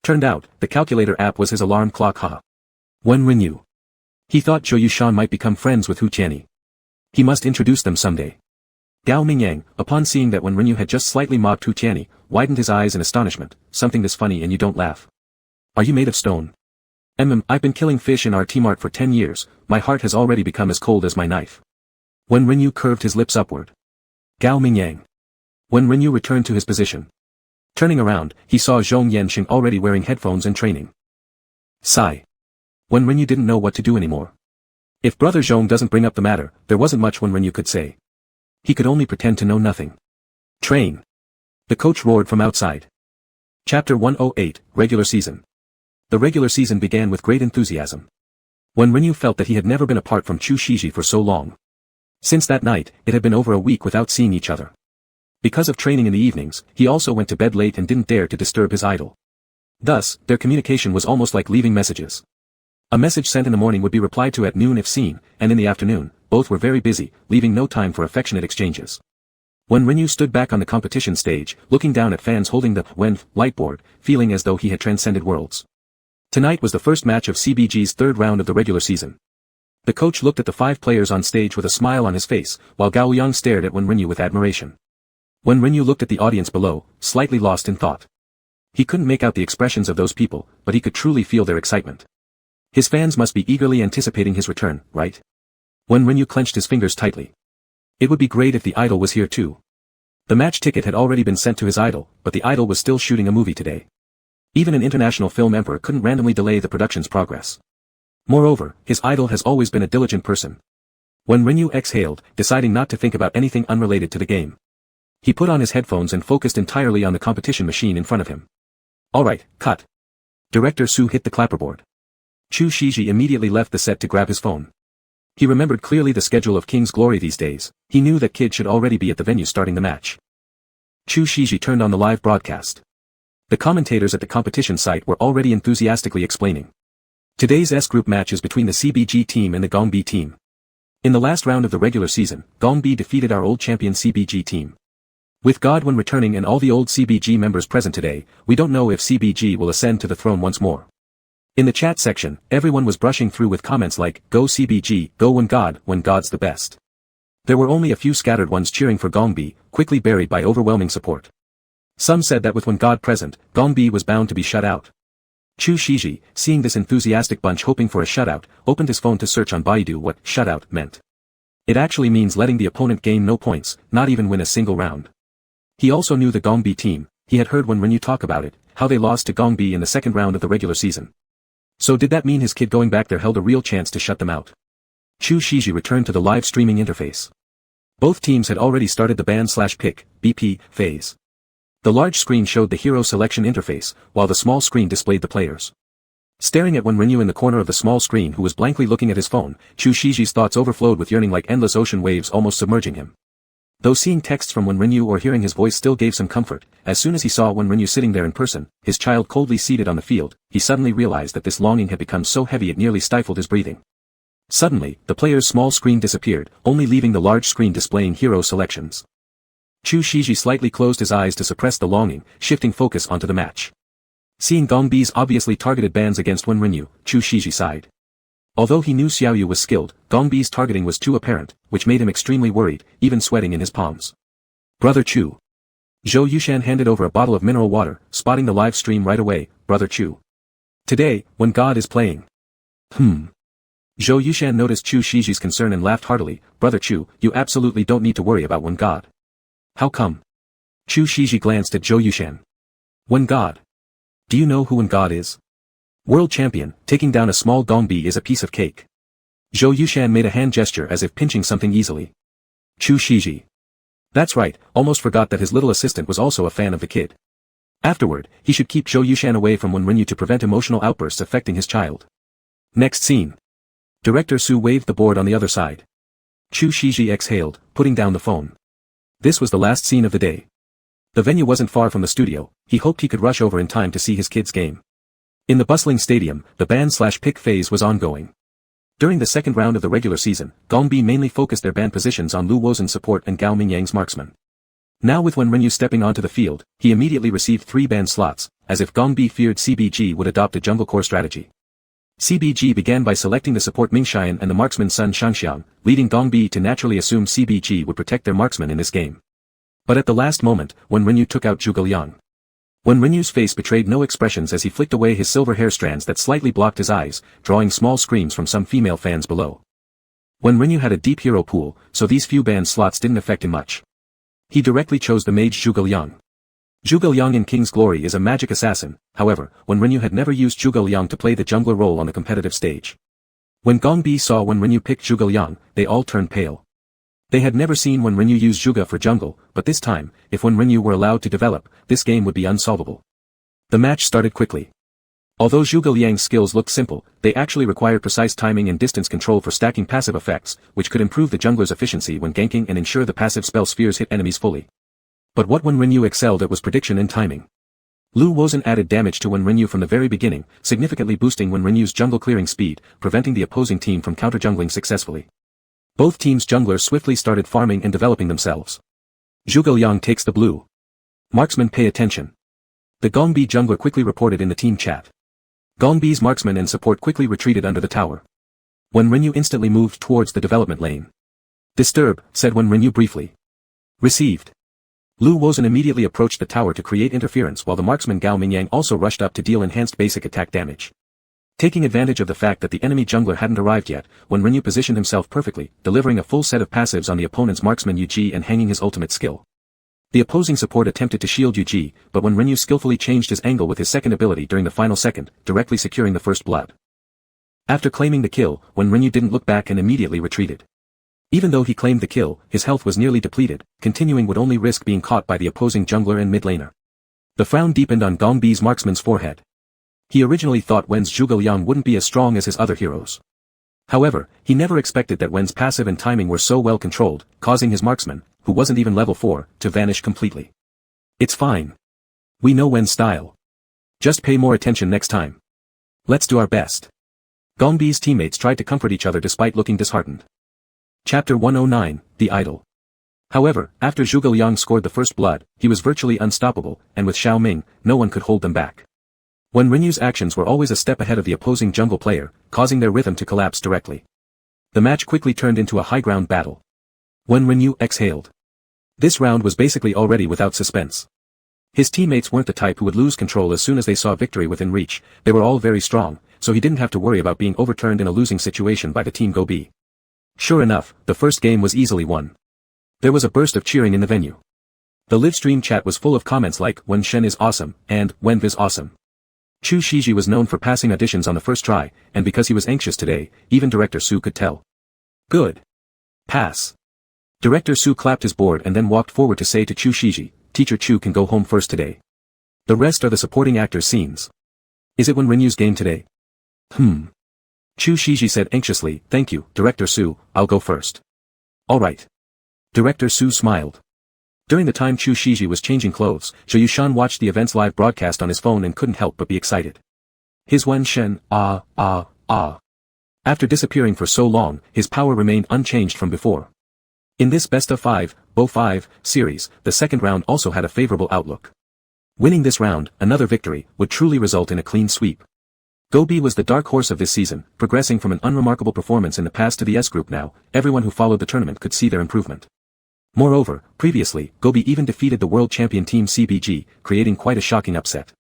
Turned out, the calculator app was his alarm clock. Haha. When Rinyu. He thought Zhou Yushan might become friends with Hu Tianyi. He must introduce them someday. Gao Mingyang, upon seeing that when Rinyu had just slightly mocked Hu Tianyi, widened his eyes in astonishment. "Something this funny and you don't laugh? Are you made of stone?" I've been killing fish in our T-Mart for 10 years, my heart has already become as cold as my knife." When Rinyu curved his lips upward. Gao Mingyang. When Rinyu returned to his position. Turning around, he saw Zhong Yanxing already wearing headphones and training. Sigh. When Rinyu didn't know what to do anymore. If Brother Zhong doesn't bring up the matter, there wasn't much when Rinyu could say. He could only pretend to know nothing. "Train!" The coach roared from outside. Chapter 108, Regular Season. The regular season began with great enthusiasm. When Rinyu felt that he had never been apart from Chu Shiji for so long. Since that night, it had been over a week without seeing each other. Because of training in the evenings, he also went to bed late and didn't dare to disturb his idol. Thus, their communication was almost like leaving messages. A message sent in the morning would be replied to at noon if seen, and in the afternoon, both were very busy, leaving no time for affectionate exchanges. When Rinyu stood back on the competition stage, looking down at fans holding the Wen lightboard, feeling as though he had transcended worlds. Tonight was the first match of CBG's third round of the regular season. The coach looked at the 5 players on stage with a smile on his face, while Gao Yang stared at Wen Rinyu with admiration. When Rinyu looked at the audience below, slightly lost in thought. He couldn't make out the expressions of those people, but he could truly feel their excitement. His fans must be eagerly anticipating his return, right? When Rinyu clenched his fingers tightly. It would be great if the idol was here too. The match ticket had already been sent to his idol, but the idol was still shooting a movie today. Even an international film emperor couldn't randomly delay the production's progress. Moreover, his idol has always been a diligent person. When Rinyu exhaled, deciding not to think about anything unrelated to the game. He put on his headphones and focused entirely on the competition machine in front of him. Alright, cut. Director Su hit the clapperboard. Chu Shiji immediately left the set to grab his phone. He remembered clearly the schedule of King's Glory these days. He knew that Kid should already be at the venue starting the match. Chu Shiji turned on the live broadcast. The commentators at the competition site were already enthusiastically explaining. Today's S-group match is between the CBG team and the Gongbi team. In the last round of the regular season, Gongbi defeated our old champion CBG team. With Godwin returning and all the old CBG members present today, we don't know if CBG will ascend to the throne once more. In the chat section, everyone was brushing through with comments like, "Go CBG, go when God's the best." There were only a few scattered ones cheering for Gongbi, quickly buried by overwhelming support. Some said that with when God present, Gongbi was bound to be shut out. Chu Shiji, seeing this enthusiastic bunch hoping for a shutout, opened his phone to search on Baidu what shutout meant. It actually means letting the opponent gain no points, not even win a single round. He also knew the Gongbi team. He had heard when Renyu talk about it, how they lost to Gongbi in the second round of the regular season. So did that mean his kid going back there held a real chance to shut them out? Chu Shiji returned to the live streaming interface. Both teams had already started the ban/pick, BP, phase. The large screen showed the hero selection interface, while the small screen displayed the players. Staring at Renyu in the corner of the small screen who was blankly looking at his phone, Chu Shiji's thoughts overflowed with yearning like endless ocean waves almost submerging him. Though seeing texts from Renyu or hearing his voice still gave some comfort, as soon as he saw Renyu sitting there in person, his child coldly seated on the field, he suddenly realized that this longing had become so heavy it nearly stifled his breathing. Suddenly, the player's small screen disappeared, only leaving the large screen displaying hero selections. Chu Shiji slightly closed his eyes to suppress the longing, shifting focus onto the match. Seeing Gongbi's obviously targeted bans against Renyu, Chu Shiji sighed. Although he knew Xiaoyu was skilled, Gongbi's targeting was too apparent, which made him extremely worried, even sweating in his palms. "Brother Chu." Zhou Yushan handed over a bottle of mineral water, spotting the live stream right away. "Brother Chu. Today, when God is playing." Zhou Yushan noticed Chu Shiji's concern and laughed heartily. "Brother Chu, you absolutely don't need to worry about when God." "How come?" Chu Shiji glanced at Zhou Yushan. "When God. Do you know who when God is? World champion, taking down a small Gongbi is a piece of cake." Zhou Yushan made a hand gesture as if pinching something easily. Chu Shiji. That's right, almost forgot that his little assistant was also a fan of the kid. Afterward, he should keep Zhou Yushan away from Renyu to prevent emotional outbursts affecting his child. Next scene. Director Su waved the board on the other side. Chu Shiji exhaled, putting down the phone. This was the last scene of the day. The venue wasn't far from the studio, he hoped he could rush over in time to see his kid's game. In the bustling stadium, the ban/pick phase was ongoing. During the second round of the regular season, Gongbi mainly focused their ban positions on Lu Wozen's support and Gao Mingyang's marksman. Now with when Renyu stepping onto the field, he immediately received 3 ban slots, as if Gongbi feared CBG would adopt a jungle core strategy. CBG began by selecting the support Mingxian and the marksman Sun Shangxiang, leading Gongbi to naturally assume CBG would protect their marksman in this game. But at the last moment, when Renyu took out Zhuge Liang. When Renyu's face betrayed no expressions as he flicked away his silver hair strands that slightly blocked his eyes, drawing small screams from some female fans below. When Renyu had a deep hero pool, so these few ban slots didn't affect him much. He directly chose the mage Zhuge Liang. Zhuge Liang in King's Glory is a magic assassin, however, when Renyu had never used Zhuge Liang to play the jungler role on the competitive stage. When Gongbi saw when Renyu picked Zhuge Liang, they all turned pale. They had never seen when Renyu use Zhuge for jungle, but this time, if when Renyu were allowed to develop, this game would be unsolvable. The match started quickly. Although Zhuge Liang's skills looked simple, they actually required precise timing and distance control for stacking passive effects, which could improve the jungler's efficiency when ganking and ensure the passive spell spheres hit enemies fully. But what when Renyu excelled at was prediction and timing. Lu Wozen added damage to when Renyu from the very beginning, significantly boosting when Renyu's jungle clearing speed, preventing the opposing team from counter-jungling successfully. Both teams' junglers swiftly started farming and developing themselves. Zhuge Liang takes the blue. Marksman pay attention. The Gongbi jungler quickly reported in the team chat. Gongbi's marksman and support quickly retreated under the tower. When Renyu instantly moved towards the development lane. Disturb, said when Renyu briefly. Received. Lu Wozen immediately approached the tower to create interference while the marksman Gao Mingyang also rushed up to deal enhanced basic attack damage. Taking advantage of the fact that the enemy jungler hadn't arrived yet, when Renyu positioned himself perfectly, delivering a full set of passives on the opponent's marksman Yuji and hanging his ultimate skill. The opposing support attempted to shield Yuji, but when Renyu skillfully changed his angle with his second ability during the final second, directly securing the first blood. After claiming the kill, when Renyu didn't look back and immediately retreated. Even though he claimed the kill, his health was nearly depleted, continuing would only risk being caught by the opposing jungler and mid laner. The frown deepened on Gongbi's marksman's forehead. He originally thought Wen's Zhuge Liang wouldn't be as strong as his other heroes. However, he never expected that Wen's passive and timing were so well controlled, causing his marksman, who wasn't even level 4, to vanish completely. It's fine. We know Wen's style. Just pay more attention next time. Let's do our best. Gongbi's teammates tried to comfort each other despite looking disheartened. Chapter 109, The Idol. However, after Zhuge Liang scored the first blood, he was virtually unstoppable, and with Xiao Ming, no one could hold them back. Wen Renyu's actions were always a step ahead of the opposing jungle player, causing their rhythm to collapse directly. The match quickly turned into a high-ground battle. Wen Renyu exhaled. This round was basically already without suspense. His teammates weren't the type who would lose control as soon as they saw victory within reach, they were all very strong, so he didn't have to worry about being overturned in a losing situation by the team Gobi. Sure enough, the first game was easily won. There was a burst of cheering in the venue. The live stream chat was full of comments like, "Wen Shen is awesome," and, "Wen is awesome." Chu Shiji was known for passing auditions on the first try, and because he was anxious today, even Director Su could tell. Good. Pass. Director Su clapped his board and then walked forward to say to Chu Shiji, "Teacher Chu can go home first today. The rest are the supporting actors' scenes." "Is it Wen Renyu's game today?" Chu Shiji said anxiously, "Thank you, Director Su, I'll go first." "All right." Director Su smiled. During the time Chu Shiji was changing clothes, Zhou Yushan watched the event's live broadcast on his phone and couldn't help but be excited. His Wen Shen, After disappearing for so long, his power remained unchanged from before. In this best of 5, Bo5, series, the second round also had a favorable outlook. Winning this round, another victory, would truly result in a clean sweep. Gobi was the dark horse of this season, progressing from an unremarkable performance in the past to the S group now. Everyone who followed the tournament could see their improvement. Moreover, previously, Gobi even defeated the world champion team CBG, creating quite a shocking upset.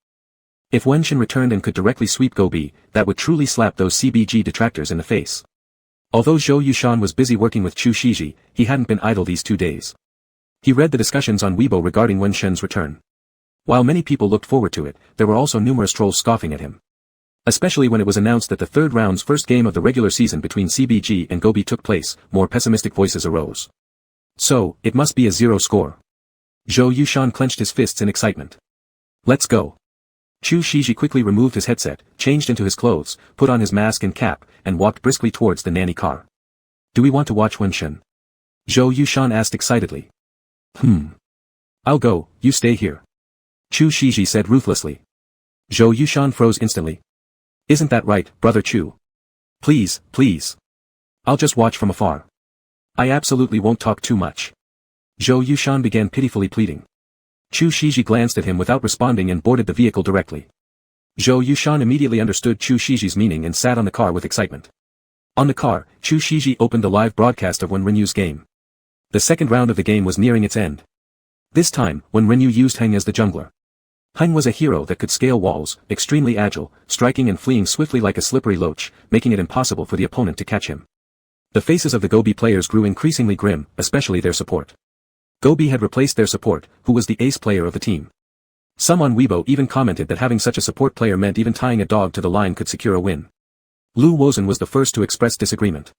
If Wen Shen returned and could directly sweep Gobi, that would truly slap those CBG detractors in the face. Although Zhou Yushan was busy working with Chu Shiji, he hadn't been idle these 2 days. He read the discussions on Weibo regarding Wen Shen's return. While many people looked forward to it, there were also numerous trolls scoffing at him. Especially when it was announced that the third round's first game of the regular season between CBG and Gobi took place, more pessimistic voices arose. So, it must be a 0 score. Zhou Yushan clenched his fists in excitement. "Let's go." Chu Shiji quickly removed his headset, changed into his clothes, put on his mask and cap, and walked briskly towards the nanny car. "Do we want to watch Wen Shen?" Zhou Yushan asked excitedly. "I'll go, you stay here." Chu Shiji said ruthlessly. Zhou Yushan froze instantly. "Isn't that right, brother Chu? Please, please. I'll just watch from afar. I absolutely won't talk too much." Zhou Yushan began pitifully pleading. Chu Shiji glanced at him without responding and boarded the vehicle directly. Zhou Yushan immediately understood Chu Shiji's meaning and sat on the car with excitement. On the car, Chu Shiji opened the live broadcast of Wen Renyu's game. The second round of the game was nearing its end. This time, Wen Renyu used Heng as the jungler. Heng was a hero that could scale walls, extremely agile, striking and fleeing swiftly like a slippery loach, making it impossible for the opponent to catch him. The faces of the Gobi players grew increasingly grim, especially their support. Gobi had replaced their support, who was the ace player of the team. Some on Weibo even commented that having such a support player meant even tying a dog to the line could secure a win. Lu Wozhen was the first to express disagreement.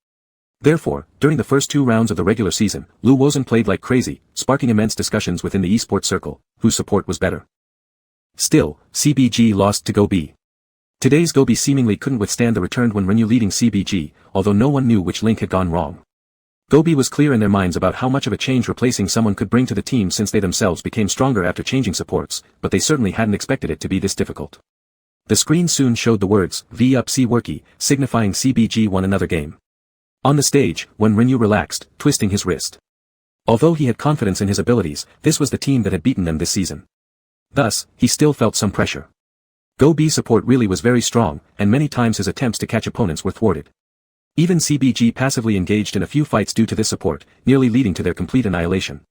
Therefore, during the first 2 rounds of the regular season, Lu Wozhen played like crazy, sparking immense discussions within the esports circle, whose support was better. Still, CBG lost to Gobi. Today's Gobi seemingly couldn't withstand the returned Wen Renyu leading CBG, although no one knew which link had gone wrong. Gobi was clear in their minds about how much of a change replacing someone could bring to the team since they themselves became stronger after changing supports, but they certainly hadn't expected it to be this difficult. The screen soon showed the words, "V up C worky," signifying CBG won another game. On the stage, Wen Renyu relaxed, twisting his wrist. Although he had confidence in his abilities, this was the team that had beaten them this season. Thus, he still felt some pressure. Gobi's support really was very strong, and many times his attempts to catch opponents were thwarted. Even CBG passively engaged in a few fights due to this support, nearly leading to their complete annihilation.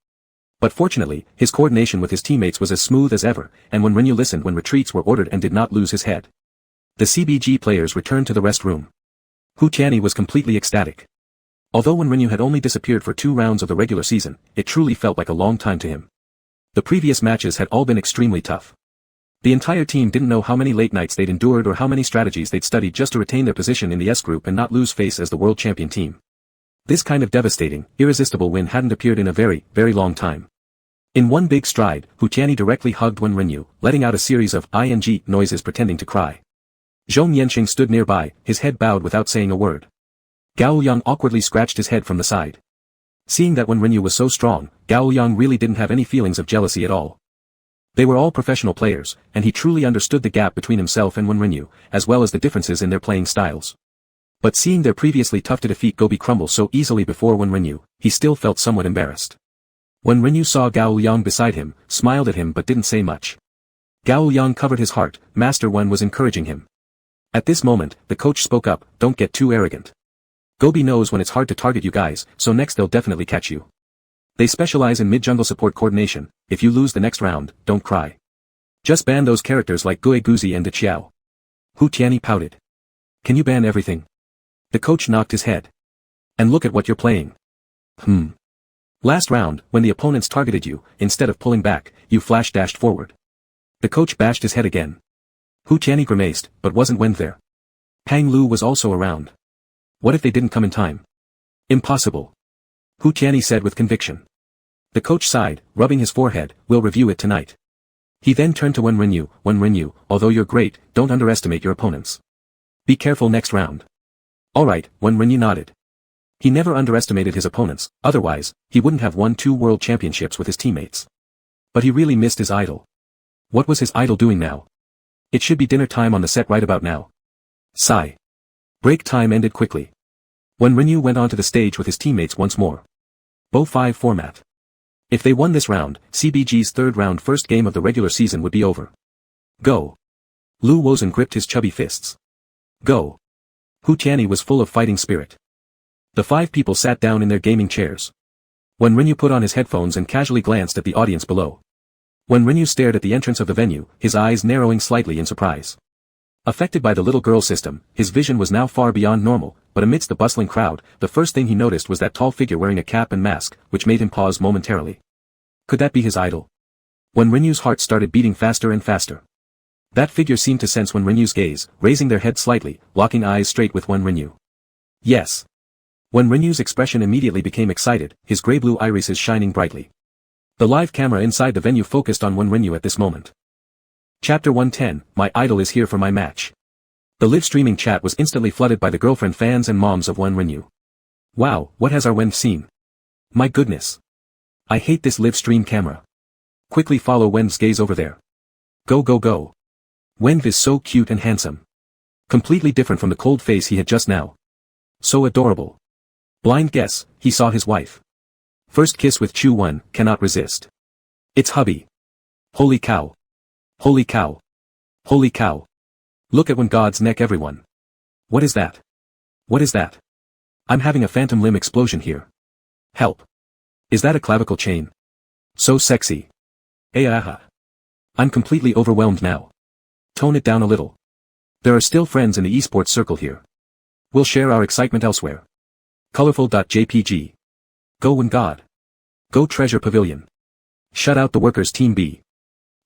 But fortunately, his coordination with his teammates was as smooth as ever, and Wen Renyu listened when retreats were ordered and did not lose his head. The CBG players returned to the rest room. Hu Tianyi was completely ecstatic. Although Wen Renyu had only disappeared for 2 rounds of the regular season, it truly felt like a long time to him. The previous matches had all been extremely tough. The entire team didn't know how many late nights they'd endured or how many strategies they'd studied just to retain their position in the S group and not lose face as the world champion team. This kind of devastating, irresistible win hadn't appeared in a very, very long time. In one big stride, Hu Tianyi directly hugged Wen Renyu, letting out a series of ing noises pretending to cry. Zhong Yanqing stood nearby, his head bowed without saying a word. Gao Yang awkwardly scratched his head from the side. Seeing that Wen Renyu was so strong, Gao Yang really didn't have any feelings of jealousy at all. They were all professional players, and he truly understood the gap between himself and Wen Renyu, as well as the differences in their playing styles. But seeing their previously tough-to-defeat Gobi crumble so easily before Wen Renyu, he still felt somewhat embarrassed. Wen Renyu saw Gao Yang beside him, smiled at him but didn't say much. Gao Yang covered his heart, Master Wen was encouraging him. At this moment, the coach spoke up, don't get too arrogant. Gobi knows when it's hard to target you guys, so next they'll definitely catch you. They specialize in mid-jungle support coordination, if you lose the next round, don't cry. Just ban those characters like Gue Guzi and De Qiao. Hu Tianyi pouted. Can you ban everything? The coach knocked his head. And look at what you're playing. Last round, when the opponents targeted you, instead of pulling back, you flash-dashed forward. The coach bashed his head again. Hu Tianyi grimaced, but wasn't Wen there. Pang Lu was also around. What if they didn't come in time? Impossible. Hu Tianyi said with conviction. The coach sighed, rubbing his forehead, we'll review it tonight. He then turned to Wen Renyu, although you're great, don't underestimate your opponents. Be careful next round. Alright, Wen Renyu nodded. He never underestimated his opponents, otherwise, he wouldn't have won 2 world championships with his teammates. But he really missed his idol. What was his idol doing now? It should be dinner time on the set right about now. Sigh. Break time ended quickly. Wen Renyu went onto the stage with his teammates once more. Bo 5 format. If they won this round, CBG's third round first game of the regular season would be over. Go. Lu Wozhen gripped his chubby fists. Go. Hu Tianyi was full of fighting spirit. The 5 people sat down in their gaming chairs. Wen Renyu put on his headphones and casually glanced at the audience below. Wen Renyu stared at the entrance of the venue, his eyes narrowing slightly in surprise. Affected by the little girl system, his vision was now far beyond normal, but amidst the bustling crowd, the first thing he noticed was that tall figure wearing a cap and mask, which made him pause momentarily. Could that be his idol? Wen Renyu's heart started beating faster and faster. That figure seemed to sense Wen Renyu's gaze, raising their head slightly, locking eyes straight with Wen Renyu. Yes. Wen Renyu's expression immediately became excited, his gray-blue irises shining brightly. The live camera inside the venue focused on Wen Renyu at this moment. Chapter 110, My Idol is Here for My Match. The live streaming chat was instantly flooded by the girlfriend fans and moms of Wen Renyu. Wow, what has our Wen seen? My goodness. I hate this live stream camera. Quickly follow Wen's gaze over there. Go go go. Wen is so cute and handsome. Completely different from the cold face he had just now. So adorable. Blind guess, he saw his wife. First kiss with Chu Wen, cannot resist. It's hubby. Holy cow. Holy cow. Holy cow. Look at Wen God's neck everyone. What is that? What is that? I'm having a phantom limb explosion here. Help. Is that a clavicle chain? So sexy. Aha. I'm completely overwhelmed now. Tone it down a little. There are still friends in the esports circle here. We'll share our excitement elsewhere. Colorful.jpg. Go Wen God. Go Treasure Pavilion. Shut out the workers Team B.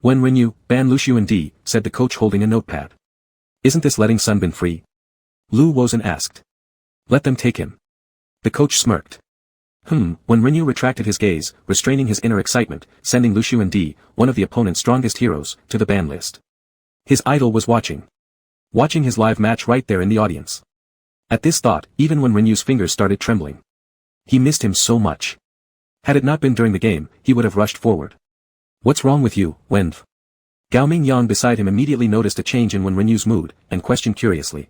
Wen Renyu, ban Luxiu and D, said the coach holding a notepad. Isn't this letting Sunbin free? Lu Wozhen asked. Let them take him. The coach smirked. Wen Renyu retracted his gaze, restraining his inner excitement, sending Luxiu and D, one of the opponent's strongest heroes, to the ban list. His idol was watching. Watching his live match right there in the audience. At this thought, even Wen Renyu's fingers started trembling. He missed him so much. Had it not been during the game, he would have rushed forward. What's wrong with you, Wen? Gao Mingyang beside him immediately noticed a change in Wen Renyu's mood, and questioned curiously.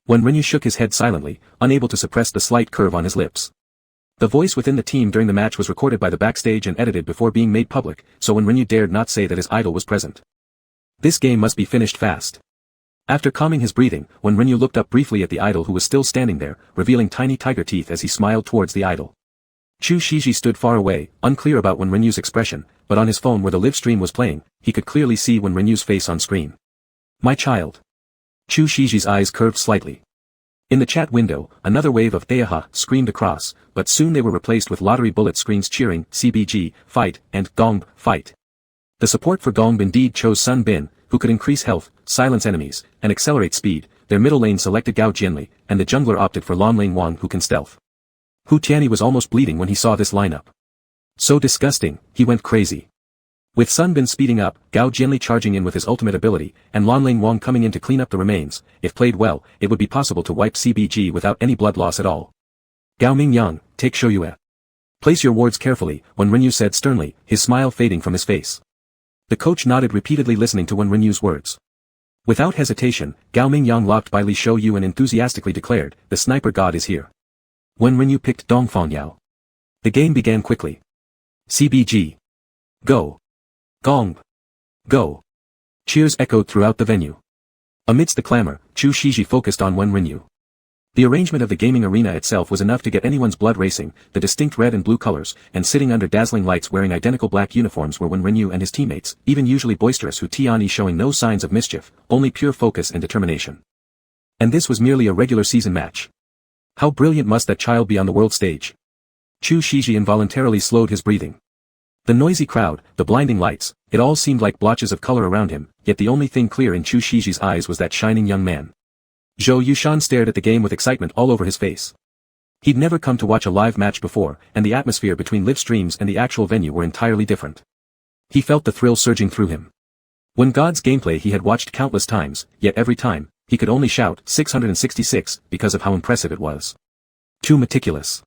Wen Renyu shook his head silently, unable to suppress the slight curve on his lips. The voice within the team during the match was recorded by the backstage and edited before being made public, so Wen Renyu dared not say that his idol was present. This game must be finished fast. After calming his breathing, Wen Renyu looked up briefly at the idol who was still standing there, revealing tiny tiger teeth as he smiled towards the idol. Chu Shiji stood far away, unclear about Wen Renyu's expression, but on his phone where the live stream was playing, he could clearly see Wen Renyu's face on screen. My child. Chu Shiji's eyes curved slightly. In the chat window, another wave of "Ayaha" screamed across, but soon they were replaced with lottery bullet screens cheering, CBG, fight, and Gong, fight. The support for Gong indeed chose Sun Bin, who could increase health, silence enemies, and accelerate speed. Their middle lane selected Gao Jianli, and the jungler opted for Lan Lane Wang who can stealth. Hu Tianyi was almost bleeding when he saw this lineup. So disgusting, he went crazy. With Sun Bin speeding up, Gao Jianli charging in with his ultimate ability, and Lan Lane Wang coming in to clean up the remains, if played well, it would be possible to wipe CBG without any blood loss at all. Gao Mingyang, take Shoyue. Place your wards carefully, Wen Renyu said sternly, his smile fading from his face. The coach nodded repeatedly listening to Wen Renyu's words. Without hesitation, Gao Mingyang locked by Li Shouyu and enthusiastically declared, the sniper god is here. Wen Renyu picked Dongfang Yao. The game began quickly. CBG. Go. Gong. Go. Cheers echoed throughout the venue. Amidst the clamor, Chu Shiji focused on Wen Rinyu. The arrangement of the gaming arena itself was enough to get anyone's blood racing, the distinct red and blue colors, and sitting under dazzling lights wearing identical black uniforms were Wen Rinyu and his teammates, even usually boisterous Hu Tianyi showing no signs of mischief, only pure focus and determination. And this was merely a regular season match. How brilliant must that child be on the world stage? Chu Shiji involuntarily slowed his breathing. The noisy crowd, the blinding lights, it all seemed like blotches of color around him, yet the only thing clear in Chu Shiji's eyes was that shining young man. Zhou Yushan stared at the game with excitement all over his face. He'd never come to watch a live match before, and the atmosphere between live streams and the actual venue were entirely different. He felt the thrill surging through him. When God's gameplay he had watched countless times, yet every time, he could only shout 666 because of how impressive it was. Too meticulous.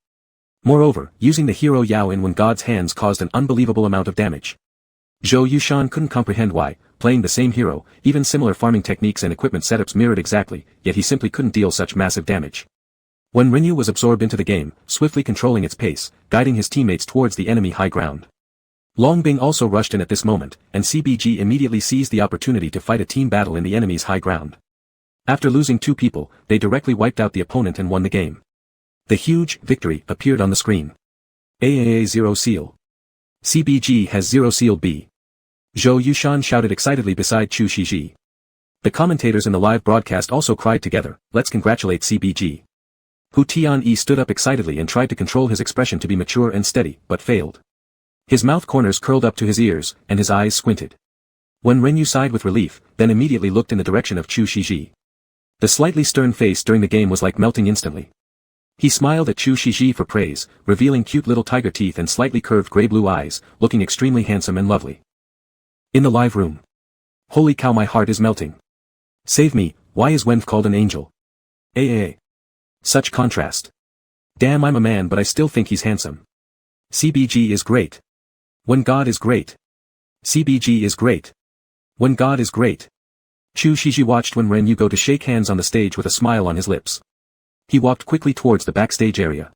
Moreover, using the hero Yao in When God's hands caused an unbelievable amount of damage. Zhou Yushan couldn't comprehend why, playing the same hero, even similar farming techniques and equipment setups mirrored exactly, yet he simply couldn't deal such massive damage. When Rinyu was absorbed into the game, swiftly controlling its pace, guiding his teammates towards the enemy high ground. Longbing also rushed in at this moment, and CBG immediately seized the opportunity to fight a team battle in the enemy's high ground. After losing 2 people, they directly wiped out the opponent and won the game. The huge victory appeared on the screen. AAA 0 seal. CBG has 0 sealed B. Zhou Yushan shouted excitedly beside Chu Shiji. The commentators in the live broadcast also cried together, let's congratulate CBG. Hu Tianyi stood up excitedly and tried to control his expression to be mature and steady, but failed. His mouth corners curled up to his ears, and his eyes squinted. When Rinyu sighed with relief, then immediately looked in the direction of Chu Shiji. The slightly stern face during the game was like melting instantly. He smiled at Chu Shiji for praise, revealing cute little tiger teeth and slightly curved gray-blue eyes, looking extremely handsome and lovely. In the live room. Holy cow, my heart is melting. Save me, why is Wenf called an angel? Such contrast. Damn, I'm a man but I still think he's handsome. CBG is great. When God is great. CBG is great. When God is great. Chu Shiji watched when Rinyu go to shake hands on the stage with a smile on his lips. He walked quickly towards the backstage area.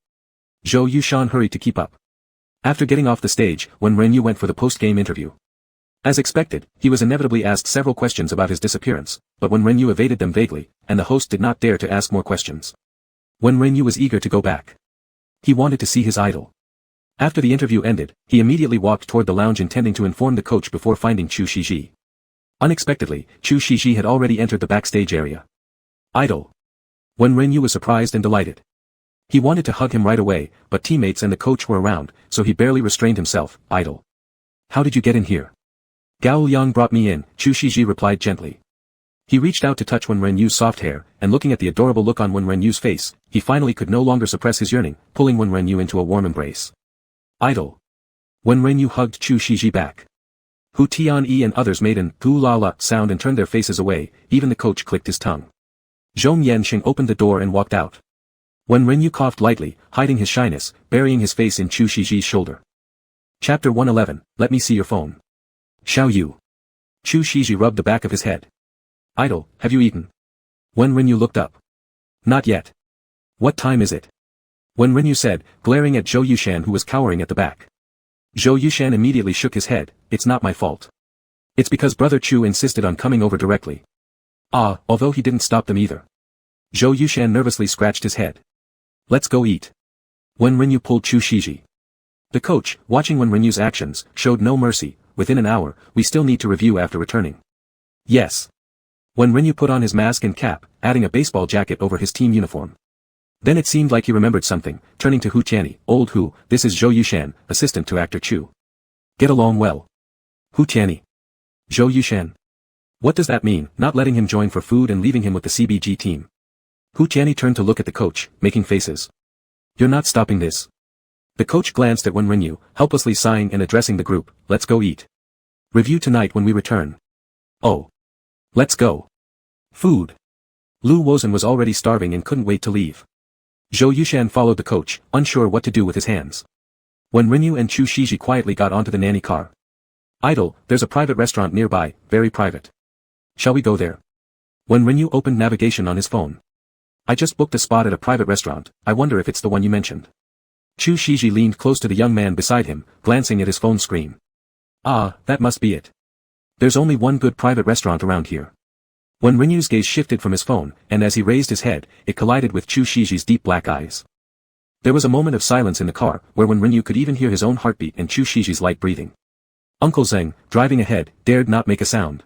Zhou Yushan hurried to keep up. After getting off the stage, when Rinyu went for the post-game interview. As expected, he was inevitably asked several questions about his disappearance, but when Rinyu evaded them vaguely, and the host did not dare to ask more questions. When Rinyu was eager to go back. He wanted to see his idol. After the interview ended, he immediately walked toward the lounge intending to inform the coach before finding Chu Shiji. Unexpectedly, Chu Shiji had already entered the backstage area. Idol. When Rinyu was surprised and delighted. He wanted to hug him right away, but teammates and the coach were around, so he barely restrained himself. Idol. How did you get in here? Gao Liang brought me in, Chu Shiji replied gently. He reached out to touch Wen Renyu's soft hair, and looking at the adorable look on Wen Renyu's face, he finally could no longer suppress his yearning, pulling Wen Renyu into a warm embrace. Idol. Wen Renyu hugged Chu Shiji back. Hu Tianyi and others made an "gu la la" sound and turned their faces away, even the coach clicked his tongue. Zhong Yanxing opened the door and walked out. Wen Renyu coughed lightly, hiding his shyness, burying his face in Chu Shiji's shoulder. Chapter 111, Let me see your phone. Xiao Yu. Chu Shiji rubbed the back of his head. Idol, have you eaten? Wen Renyu looked up. Not yet. What time is it? Wen Renyu said, glaring at Zhou Yushan who was cowering at the back. Zhou Yushan immediately shook his head, it's not my fault. It's because Brother Chu insisted on coming over directly. Although he didn't stop them either. Zhou Yushan nervously scratched his head. Let's go eat. Wen Renyu pulled Chu Shiji. The coach, watching Wen Renyu's actions, showed no mercy. Within an hour, we still need to review after returning. Yes. Wen Renyu put on his mask and cap, adding a baseball jacket over his team uniform. Then it seemed like he remembered something, turning to Hu Tianyi, old Hu, this is Zhou Yushan, assistant to actor Chu. Get along well. Hu Tianyi. Zhou Yushan. What does that mean, not letting him join for food and leaving him with the CBG team? Hu Tianyi turned to look at the coach, making faces. You're not stopping this. The coach glanced at Wen Renyu, helplessly sighing and addressing the group, let's go eat. Review tonight when we return. Oh. Let's go. Food. Lu Wozhen was already starving and couldn't wait to leave. Zhou Yushan followed the coach, unsure what to do with his hands. Wen Renyu and Chu Shiji quietly got onto the nanny car. Idol, there's a private restaurant nearby, very private. Shall we go there? Wen Renyu opened navigation on his phone. I just booked a spot at a private restaurant, I wonder if it's the one you mentioned. Chu Shiji leaned close to the young man beside him, glancing at his phone screen. That must be it. There's only one good private restaurant around here. When Renyu's gaze shifted from his phone, and as he raised his head, it collided with Chu Shiji's deep black eyes. There was a moment of silence in the car, where when Renyu could even hear his own heartbeat and Chu Shiji's light breathing. Uncle Zheng, driving ahead, dared not make a sound.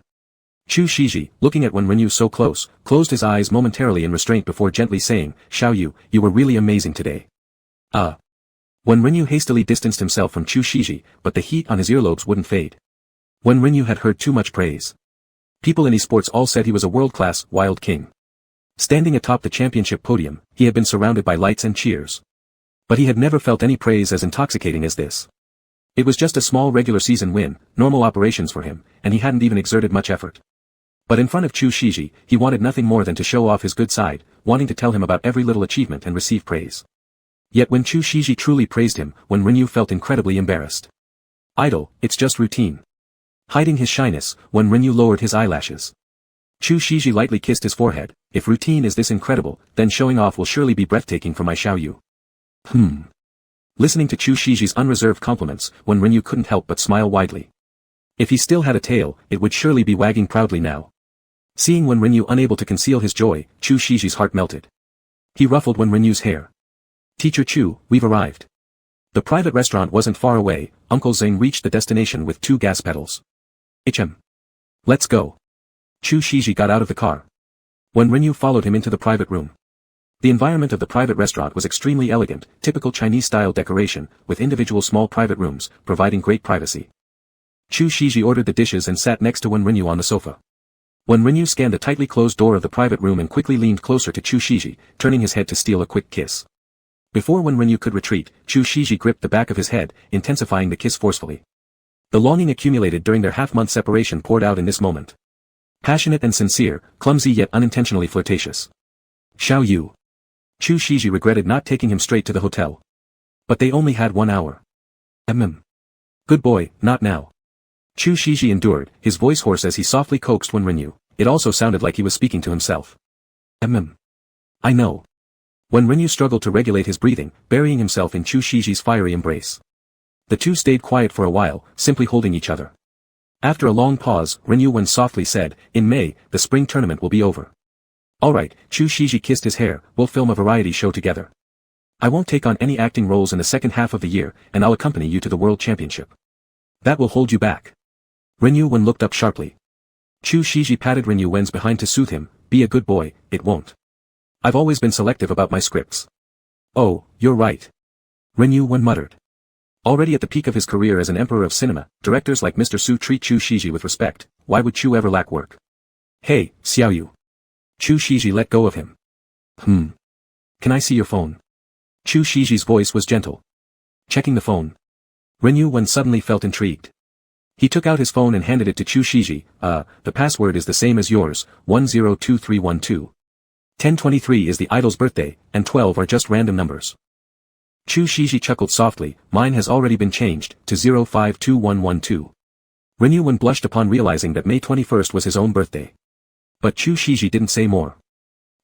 Chu Shiji, looking at when Renyu so close, closed his eyes momentarily in restraint before gently saying, Xiaoyu, you were really amazing today. When Renyu hastily distanced himself from Chu Shiji, but the heat on his earlobes wouldn't fade. When Renyu had heard too much praise. People in esports all said he was a world-class, wild king. Standing atop the championship podium, he had been surrounded by lights and cheers. But he had never felt any praise as intoxicating as this. It was just a small regular season win, normal operations for him, and he hadn't even exerted much effort. But in front of Chu Shiji, he wanted nothing more than to show off his good side, wanting to tell him about every little achievement and receive praise. Yet when Chu Shiji truly praised him, when Renyu felt incredibly embarrassed. Idol, it's just routine. Hiding his shyness, when Renyu lowered his eyelashes. Chu Shiji lightly kissed his forehead. If routine is this incredible, then showing off will surely be breathtaking for my Xiaoyu. Listening to Chu Shiji's unreserved compliments, when Renyu couldn't help but smile widely. If he still had a tail, it would surely be wagging proudly now. Seeing when Renyu unable to conceal his joy, Chu Shiji's heart melted. He ruffled when Renyu's hair. Teacher Chu, we've arrived. The private restaurant wasn't far away. Uncle Zheng reached the destination with 2 gas pedals. Let's go. Chu Shiji got out of the car. When Renyu followed him into the private room. The environment of the private restaurant was extremely elegant, typical Chinese-style decoration, with individual small private rooms, providing great privacy. Chu Shiji ordered the dishes and sat next to Wen Renyu on the sofa. When Renyu scanned the tightly closed door of the private room and quickly leaned closer to Chu Shiji, turning his head to steal a quick kiss. Before Wen Renyu could retreat, Chu Shiji gripped the back of his head, intensifying the kiss forcefully. The longing accumulated during their half-month separation poured out in this moment. Passionate and sincere, clumsy yet unintentionally flirtatious. Xiaoyu. Chu Shiji regretted not taking him straight to the hotel. But they only had 1 hour. Good boy, not now. Chu Shiji endured, his voice hoarse as he softly coaxed Wen Renyu. It also sounded like he was speaking to himself. I know. When Renyu struggled to regulate his breathing, burying himself in Chu Shiji's fiery embrace. The two stayed quiet for a while, simply holding each other. After a long pause, Renyu Wen softly said, in May, the spring tournament will be over. Alright, Chu Shiji kissed his hair, we'll film a variety show together. I won't take on any acting roles in the second half of the year, and I'll accompany you to the World Championship. That will hold you back. Renyu Wen looked up sharply. Chu Shiji patted Renyu Wen's behind to soothe him, be a good boy, it won't. I've always been selective about my scripts. Oh, you're right. Renyu Wen muttered. Already at the peak of his career as an emperor of cinema, directors like Mr. Su treat Chu Shiji with respect. Why would Chu ever lack work? Hey, Xiaoyu. Chu Shiji let go of him. Can I see your phone? Chu Shiji's voice was gentle. Checking the phone. Renyu Wen suddenly felt intrigued. He took out his phone and handed it to Chu Shiji. The password is the same as yours, 102312. 1023 is the idol's birthday, and 12 are just random numbers. Chu Shiji chuckled softly, mine has already been changed, to 052112. Renyu Wen blushed upon realizing that May 21st was his own birthday. But Chu Shiji didn't say more.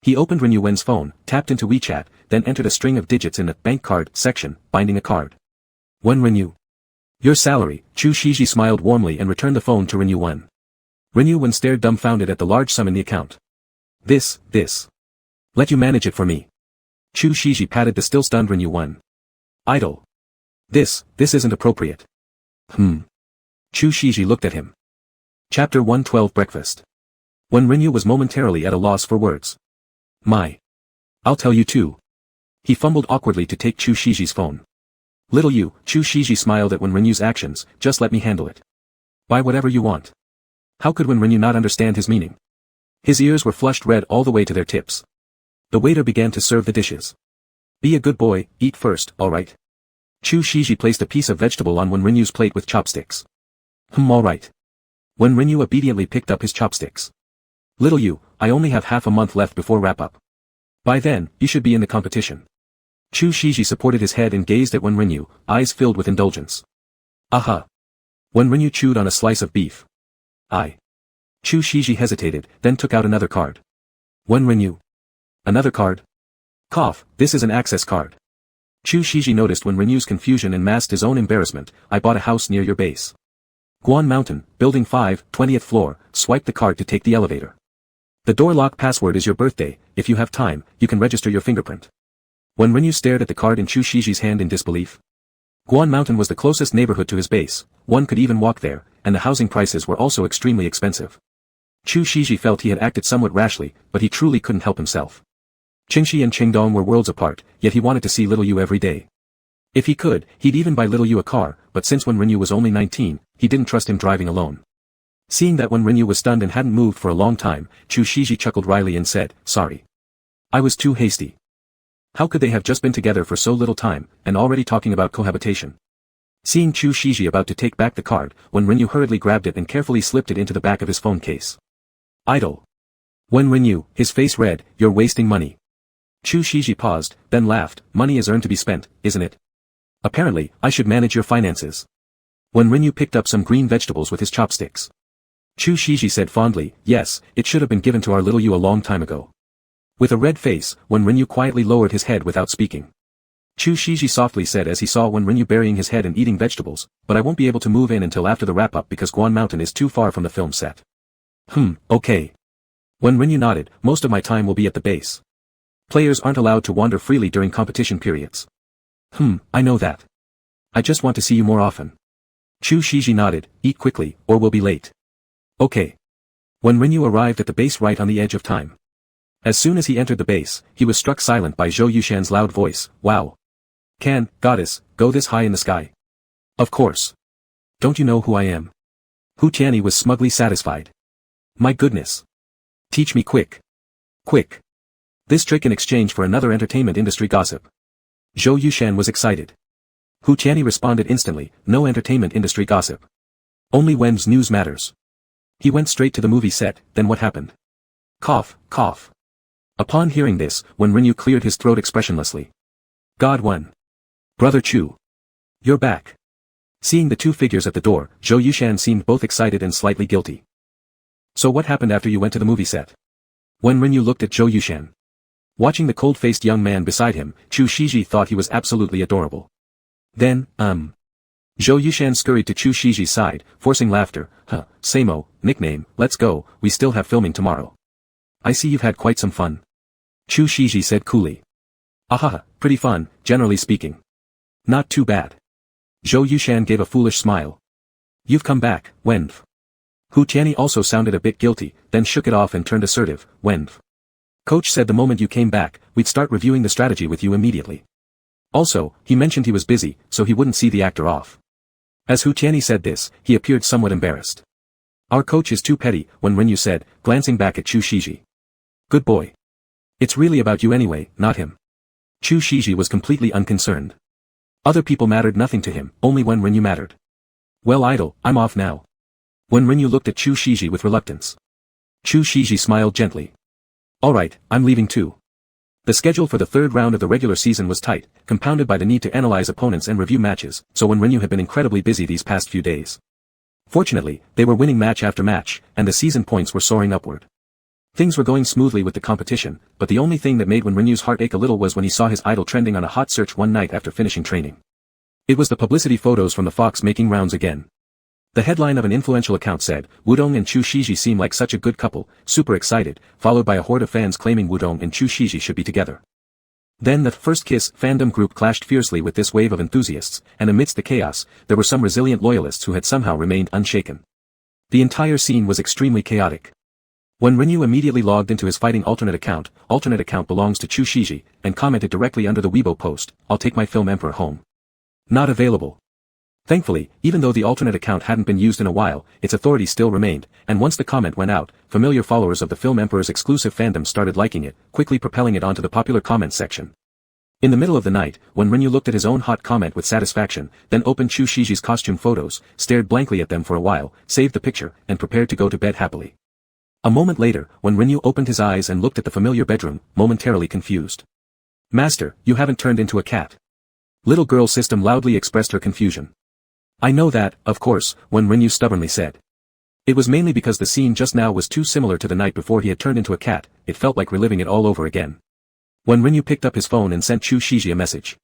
He opened Renyu Wen's phone, tapped into WeChat, then entered a string of digits in the bank card section, binding a card. Wen Renyu. Your salary. Chu Shiji smiled warmly and returned the phone to Renyu Wen. Renyu Wen stared dumbfounded at the large sum in the account. This. Let you manage it for me. Chu Shiji patted the still stunned Renyu Wen. Idol. This isn't appropriate. Chu Shiji looked at him. Chapter 112 Breakfast. When Renyu was momentarily at a loss for words. I'll tell you too. He fumbled awkwardly to take Chu Shiji's phone. Little you, Chu Shiji smiled at Wen Renyu's actions, just let me handle it. Buy whatever you want. How could Wen Renyu not understand his meaning? His ears were flushed red all the way to their tips. The waiter began to serve the dishes. Be a good boy, eat first, alright? Chu Shiji placed a piece of vegetable on Wen Renyu's plate with chopsticks. Alright. Wen Renyu obediently picked up his chopsticks. Little you, I only have half a month left before wrap-up. By then, you should be in the competition. Chu Shiji supported his head and gazed at Wen Renyu, eyes filled with indulgence. Aha. Wen Renyu chewed on a slice of beef. Chu Shiji hesitated, then took out another card. Wen Renyu. Another card? Cough, this is an access card. Chu Shiji noticed Wen Renyu's confusion and masked his own embarrassment. I bought a house near your base. Guan Mountain, Building 5, 20th floor, swipe the card to take the elevator. The door lock password is your birthday. If you have time, you can register your fingerprint. When Renyu stared at the card in Chu Shiji's hand in disbelief. Guan Mountain was the closest neighborhood to his base, one could even walk there, and the housing prices were also extremely expensive. Chu Shiji felt he had acted somewhat rashly, but he truly couldn't help himself. Qingxi and Qingdong were worlds apart, yet he wanted to see little Yu every day. If he could, he'd even buy little Yu a car, but since when Renyu was only 19, he didn't trust him driving alone. Seeing that when Renyu was stunned and hadn't moved for a long time, Chu Shiji chuckled wryly and said, "Sorry. I was too hasty." How could they have just been together for so little time, and already talking about cohabitation? Seeing Chu Shiji about to take back the card, when Renyu hurriedly grabbed it and carefully slipped it into the back of his phone case. Idle. When Renyu, his face red, "You're wasting money." Chu Shiji paused, then laughed, "Money is earned to be spent, isn't it? Apparently, I should manage your finances." When Renyu picked up some green vegetables with his chopsticks. Chu Shiji said fondly, "Yes, it should have been given to our little Yu a long time ago." With a red face, when Renyu quietly lowered his head without speaking. Chu Shiji softly said as he saw when Renyu burying his head and eating vegetables, "But I won't be able to move in until after the wrap-up because Guan Mountain is too far from the film set." Okay. When Renyu nodded, "Most of my time will be at the base. Players aren't allowed to wander freely during competition periods." I know that. I just want to see you more often." Chu Shiji nodded, "Eat quickly, or we'll be late." Okay. When Renyu arrived at the base right on the edge of time. As soon as he entered the base, he was struck silent by Zhou Yushan's loud voice, "Wow. Can, goddess, go this high in the sky?" "Of course. Don't you know who I am?" Hu Tianyi was smugly satisfied. "My goodness. Teach me quick. Quick." This trick in exchange for another entertainment industry gossip. Zhou Yushan was excited. Hu Tianyi responded instantly, "No entertainment industry gossip. Only when's news matters." He went straight to the movie set, then what happened? Cough, cough. Upon hearing this, when Renyu cleared his throat expressionlessly. "God one. Brother Chu. You're back." Seeing the two figures at the door, Zhou Yushan seemed both excited and slightly guilty. "So what happened after you went to the movie set?" When Renyu looked at Zhou Yushan. Watching the cold-faced young man beside him, Chu Shiji thought he was absolutely adorable. Then, Zhou Yushan scurried to Chu Shiji's side, forcing laughter. Samo, nickname, let's go, we still have filming tomorrow." "I see you've had quite some fun." Chu Shiji said coolly. "Ahaha, pretty fun, generally speaking." "Not too bad." Zhou Yushan gave a foolish smile. "You've come back, Wenf." Hu Tianyi also sounded a bit guilty, then shook it off and turned assertive, "Wenf. Coach said the moment you came back, we'd start reviewing the strategy with you immediately. Also, he mentioned he was busy, so he wouldn't see the actor off." As Hu Tianyi said this, he appeared somewhat embarrassed. "Our coach is too petty," when Renyu said, glancing back at Chu Shiji. "Good boy. It's really about you anyway, not him." Chu Shiji was completely unconcerned. Other people mattered nothing to him, only when Renyu mattered. "Well idol, I'm off now." When Renyu looked at Chu Shiji with reluctance. Chu Shiji smiled gently. "Alright, I'm leaving too." The schedule for the third round of the regular season was tight, compounded by the need to analyze opponents and review matches, so when Renyu had been incredibly busy these past few days. Fortunately, they were winning match after match, and the season points were soaring upward. Things were going smoothly with the competition, but the only thing that made Renyu's heart ache a little was when he saw his idol trending on a hot search one night after finishing training. It was the publicity photos from the Fox making rounds again. The headline of an influential account said, "Wudong and Chu Shiji seem like such a good couple, super excited," followed by a horde of fans claiming Wudong and Chu Shiji should be together. Then the First Kiss fandom group clashed fiercely with this wave of enthusiasts, and amidst the chaos, there were some resilient loyalists who had somehow remained unshaken. The entire scene was extremely chaotic. When Renyu immediately logged into his fighting alternate account belongs to Chu Shiji, and commented directly under the Weibo post, "I'll take my film Emperor home." Not available. Thankfully, even though the alternate account hadn't been used in a while, its authority still remained, and once the comment went out, familiar followers of the film Emperor's exclusive fandom started liking it, quickly propelling it onto the popular comments section. In the middle of the night, when Renyu looked at his own hot comment with satisfaction, then opened Chu Shiji's costume photos, stared blankly at them for a while, saved the picture, and prepared to go to bed happily. A moment later, when Renyu opened his eyes and looked at the familiar bedroom, momentarily confused. "Master, you haven't turned into a cat." Little girl system loudly expressed her confusion. "I know that, of course," when Renyu stubbornly said. It was mainly because the scene just now was too similar to the night before he had turned into a cat, it felt like reliving it all over again. When Renyu picked up his phone and sent Chu Shiji a message.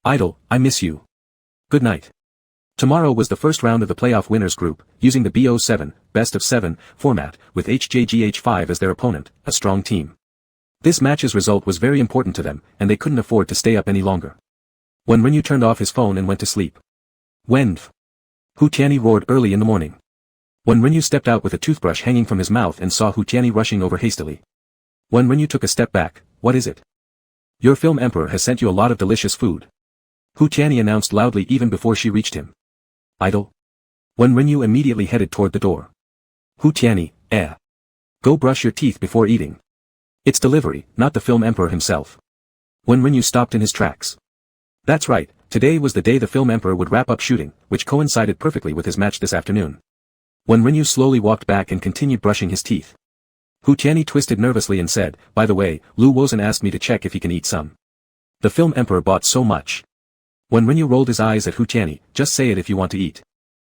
"Idol, I miss you. Good night." Tomorrow was the first round of the playoff winners group, using the BO7, best of 7, format, with HJGH5 as their opponent, a strong team. This match's result was very important to them, and they couldn't afford to stay up any longer. When Renyu turned off his phone and went to sleep. When Hu Tianyi roared early in the morning. When Renyu stepped out with a toothbrush hanging from his mouth and saw Hu Tianyi rushing over hastily. When Renyu took a step back, "What is it?" "Your film emperor has sent you a lot of delicious food," Hu Tianyi announced loudly even before she reached him. "Idle?" When Renyu immediately headed toward the door. "Hu Tianyi, go brush your teeth before eating. It's delivery, not the film emperor himself." When Renyu stopped in his tracks. That's right, today was the day the film emperor would wrap up shooting, which coincided perfectly with his match this afternoon. When Renyu slowly walked back and continued brushing his teeth. Hu Tianyi twisted nervously and said, "By the way, Lu Wozen asked me to check if he can eat some. The film emperor bought so much." When Renyu rolled his eyes at Hu Tianyi, "Just say it if you want to eat."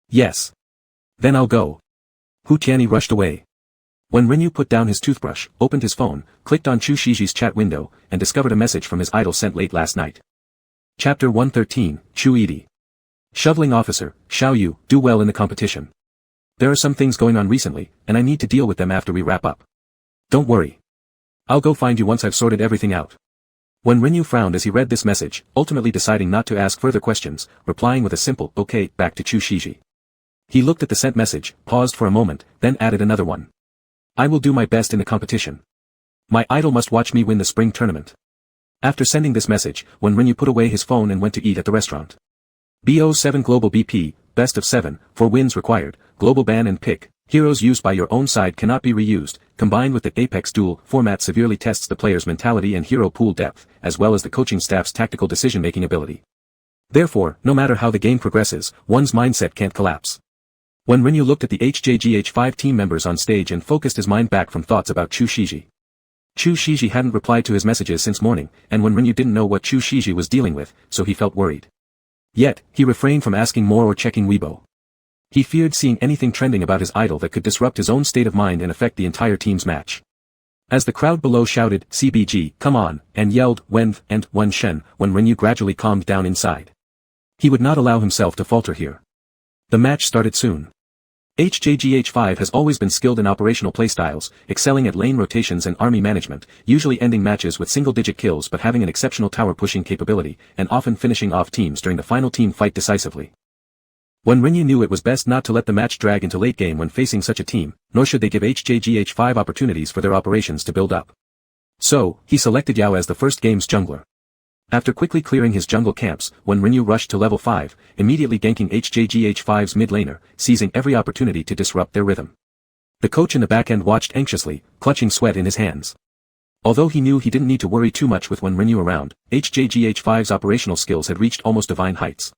"Yes. Then I'll go." Hu Tianyi rushed away. When Renyu put down his toothbrush, opened his phone, clicked on Chu Shiji's chat window, and discovered a message from his idol sent late last night. Chapter 113, Chu Idi. Shoveling Officer, Xiao Yu, do well in the competition. There are some things going on recently, and I need to deal with them after we wrap up. Don't worry. I'll go find you once I've sorted everything out. When Renyu frowned as he read this message, ultimately deciding not to ask further questions, replying with a simple, "Okay," back to Chu Shiji. He looked at the sent message, paused for a moment, then added another one. "I will do my best in the competition. My idol must watch me win the spring tournament." After sending this message, when Renyu put away his phone and went to eat at the restaurant. BO7 Global BP, best of 7, 4 wins required, global ban and pick, heroes used by your own side cannot be reused, combined with the Apex Duel format severely tests the player's mentality and hero pool depth, as well as the coaching staff's tactical decision-making ability. Therefore, no matter how the game progresses, one's mindset can't collapse. When Renyu looked at the HJGH5 team members on stage and focused his mind back from thoughts about Chu Shiji. Chu Shiji hadn't replied to his messages since morning, and when Renyu didn't know what Chu Shiji was dealing with, so he felt worried. Yet, he refrained from asking more or checking Weibo. He feared seeing anything trending about his idol that could disrupt his own state of mind and affect the entire team's match. As the crowd below shouted, "CBG, come on," and yelled, "Wen," and "Wen Shen," when Renyu gradually calmed down inside. He would not allow himself to falter here. The match started soon. HJGH5 has always been skilled in operational playstyles, excelling at lane rotations and army management, usually ending matches with single-digit kills but having an exceptional tower-pushing capability, and often finishing off teams during the final team fight decisively. When Renyu knew it was best not to let the match drag into late game when facing such a team, nor should they give HJGH5 opportunities for their operations to build up. So, he selected Yao as the first game's jungler. After quickly clearing his jungle camps, when Renyu rushed to level 5, immediately ganking HJGH5's mid laner, seizing every opportunity to disrupt their rhythm. The coach in the back end watched anxiously, clutching sweat in his hands. Although he knew he didn't need to worry too much with when Renyu around, HJGH5's operational skills had reached almost divine heights.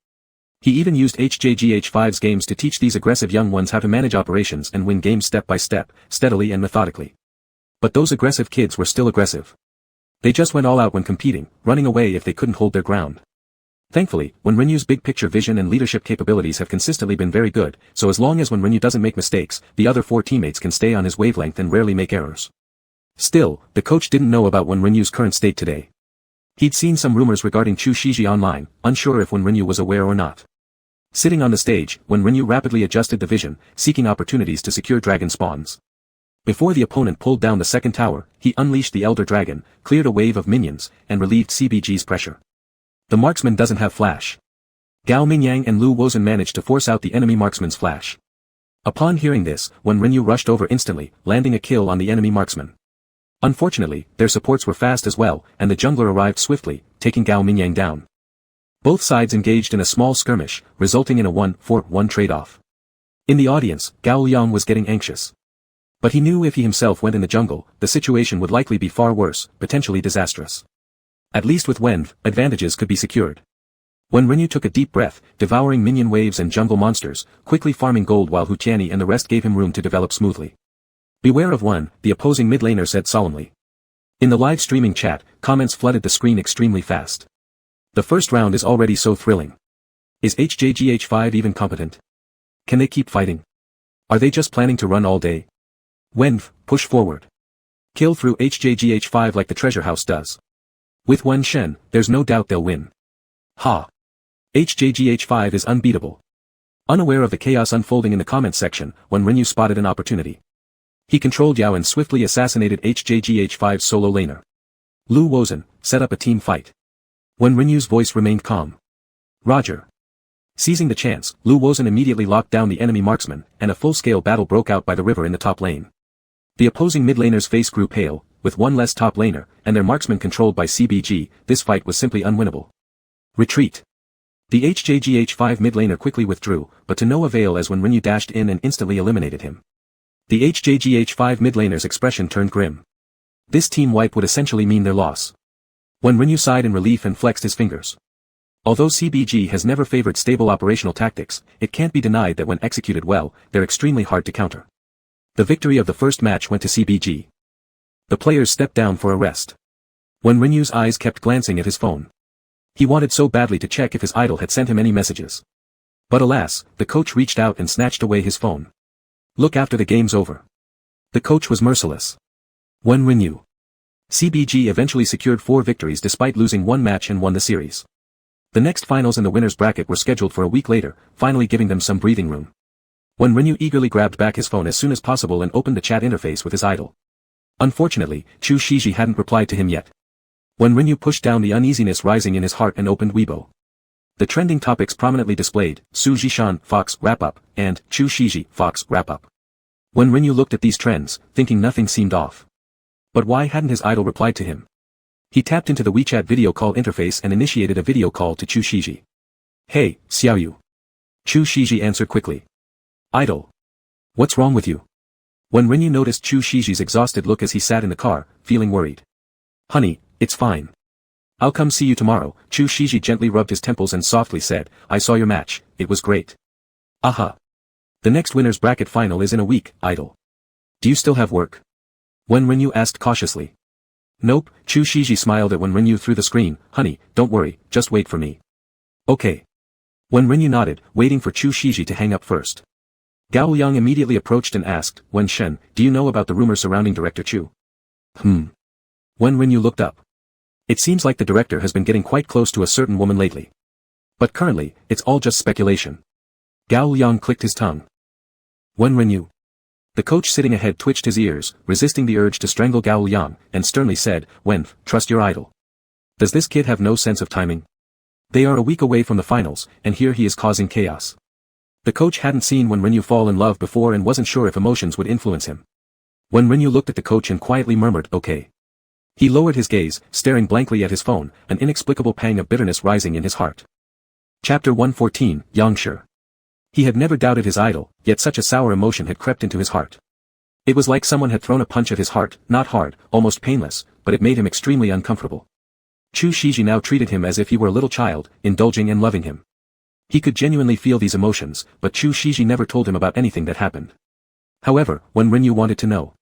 He even used HJGH5's games to teach these aggressive young ones how to manage operations and win games step by step, steadily and methodically. But those aggressive kids were still aggressive. They just went all out when competing, running away if they couldn't hold their ground. Thankfully, when Renyu's big picture vision and leadership capabilities have consistently been very good, so as long as when Renyu doesn't make mistakes, the other 4 teammates can stay on his wavelength and rarely make errors. Still, the coach didn't know about when Renyu's current state today. He'd seen some rumors regarding Chu Shiji online, unsure if when Renyu was aware or not. Sitting on the stage, when Renyu rapidly adjusted the vision, seeking opportunities to secure dragon spawns. Before the opponent pulled down the second tower, he unleashed the Elder Dragon, cleared a wave of minions, and relieved CBG's pressure. The marksman doesn't have flash. Gao Mingyang and Lu Wozen managed to force out the enemy marksman's flash. Upon hearing this, when Renyu rushed over instantly, landing a kill on the enemy marksman. Unfortunately, their supports were fast as well, and the jungler arrived swiftly, taking Gao Mingyang down. Both sides engaged in a small skirmish, resulting in a 1-for-1 trade-off. In the audience, Gao Liang was getting anxious. But he knew if he himself went in the jungle, the situation would likely be far worse, potentially disastrous. At least with Wen, advantages could be secured. When Renyu took a deep breath, devouring minion waves and jungle monsters, quickly farming gold while Hu Tianyi and the rest gave him room to develop smoothly. "Beware of Wen," the opposing mid laner said solemnly. In the live streaming chat, comments flooded the screen extremely fast. The first round is already so thrilling. Is HJGH5 even competent? Can they keep fighting? Are they just planning to run all day? Wen, push forward. Kill through HJGH5 like the treasure house does. With Wen Shen, there's no doubt they'll win. Ha! HJGH5 is unbeatable. Unaware of the chaos unfolding in the comments section, Wen Renyu spotted an opportunity. He controlled Yao and swiftly assassinated HJGH5's solo laner. Lu Wozhen, set up a team fight. Wen Renyu's voice remained calm. Roger. Seizing the chance, Lu Wozhen immediately locked down the enemy marksman, and a full-scale battle broke out by the river in the top lane. The opposing mid laner's face grew pale, with one less top laner, and their marksman controlled by CBG, this fight was simply unwinnable. Retreat. The HJGH5 mid laner quickly withdrew, but to no avail as Wen Renyu dashed in and instantly eliminated him. The HJGH5 mid laner's expression turned grim. This team wipe would essentially mean their loss. Wen Renyu sighed in relief and flexed his fingers. Although CBG has never favored stable operational tactics, it can't be denied that when executed well, they're extremely hard to counter. The victory of the first match went to CBG. The players stepped down for a rest. Wen Renyu's eyes kept glancing at his phone. He wanted so badly to check if his idol had sent him any messages. But alas, the coach reached out and snatched away his phone. Look after the game's over. The coach was merciless. Wen Renyu. CBG eventually secured 4 victories despite losing 1 match and won the series. The next finals in the winner's bracket were scheduled for a week later, finally giving them some breathing room. Wen Renyu eagerly grabbed back his phone as soon as possible and opened the chat interface with his idol. Unfortunately, Chu Shiji hadn't replied to him yet. Wen Renyu pushed down the uneasiness rising in his heart and opened Weibo. The trending topics prominently displayed, Su Jishan, Fox, wrap-up, and Chu Shiji, Fox, wrap-up. Wen Renyu looked at these trends, thinking nothing seemed off. But why hadn't his idol replied to him? He tapped into the WeChat video call interface and initiated a video call to Chu Shiji. Hey, Xiaoyu. Chu Shiji answered quickly. Idol. What's wrong with you? Wen Renyu noticed Chu Shiji's exhausted look as he sat in the car, feeling worried. Honey, it's fine. I'll come see you tomorrow. Chu Shiji gently rubbed his temples and softly said, I saw your match, it was great. Aha. The next winner's bracket final is in a week, idol. Do you still have work? Wen Renyu asked cautiously. Nope, Chu Shiji smiled at Wen Renyu through the screen, honey, don't worry, just wait for me. Okay. Wen Renyu nodded, waiting for Chu Shiji to hang up first. Gao Yang immediately approached and asked, Wen Shen, do you know about the rumors surrounding Director Chu? Wen Renyu looked up. It seems like the director has been getting quite close to a certain woman lately. But currently, it's all just speculation. Gao Yang clicked his tongue. Wen Renyu. The coach sitting ahead twitched his ears, resisting the urge to strangle Gao Yang, and sternly said, Wen, trust your idol. Does this kid have no sense of timing? They are a week away from the finals, and here he is causing chaos. The coach hadn't seen Wen Renyu fall in love before and wasn't sure if emotions would influence him. Wen Renyu looked at the coach and quietly murmured, okay. He lowered his gaze, staring blankly at his phone, an inexplicable pang of bitterness rising in his heart. Chapter 114, Yangshi. He had never doubted his idol, yet such a sour emotion had crept into his heart. It was like someone had thrown a punch at his heart, not hard, almost painless, but it made him extremely uncomfortable. Chu Shiji now treated him as if he were a little child, indulging and loving him. He could genuinely feel these emotions, but Chu Shiji never told him about anything that happened. However, Wen Renyu wanted to know.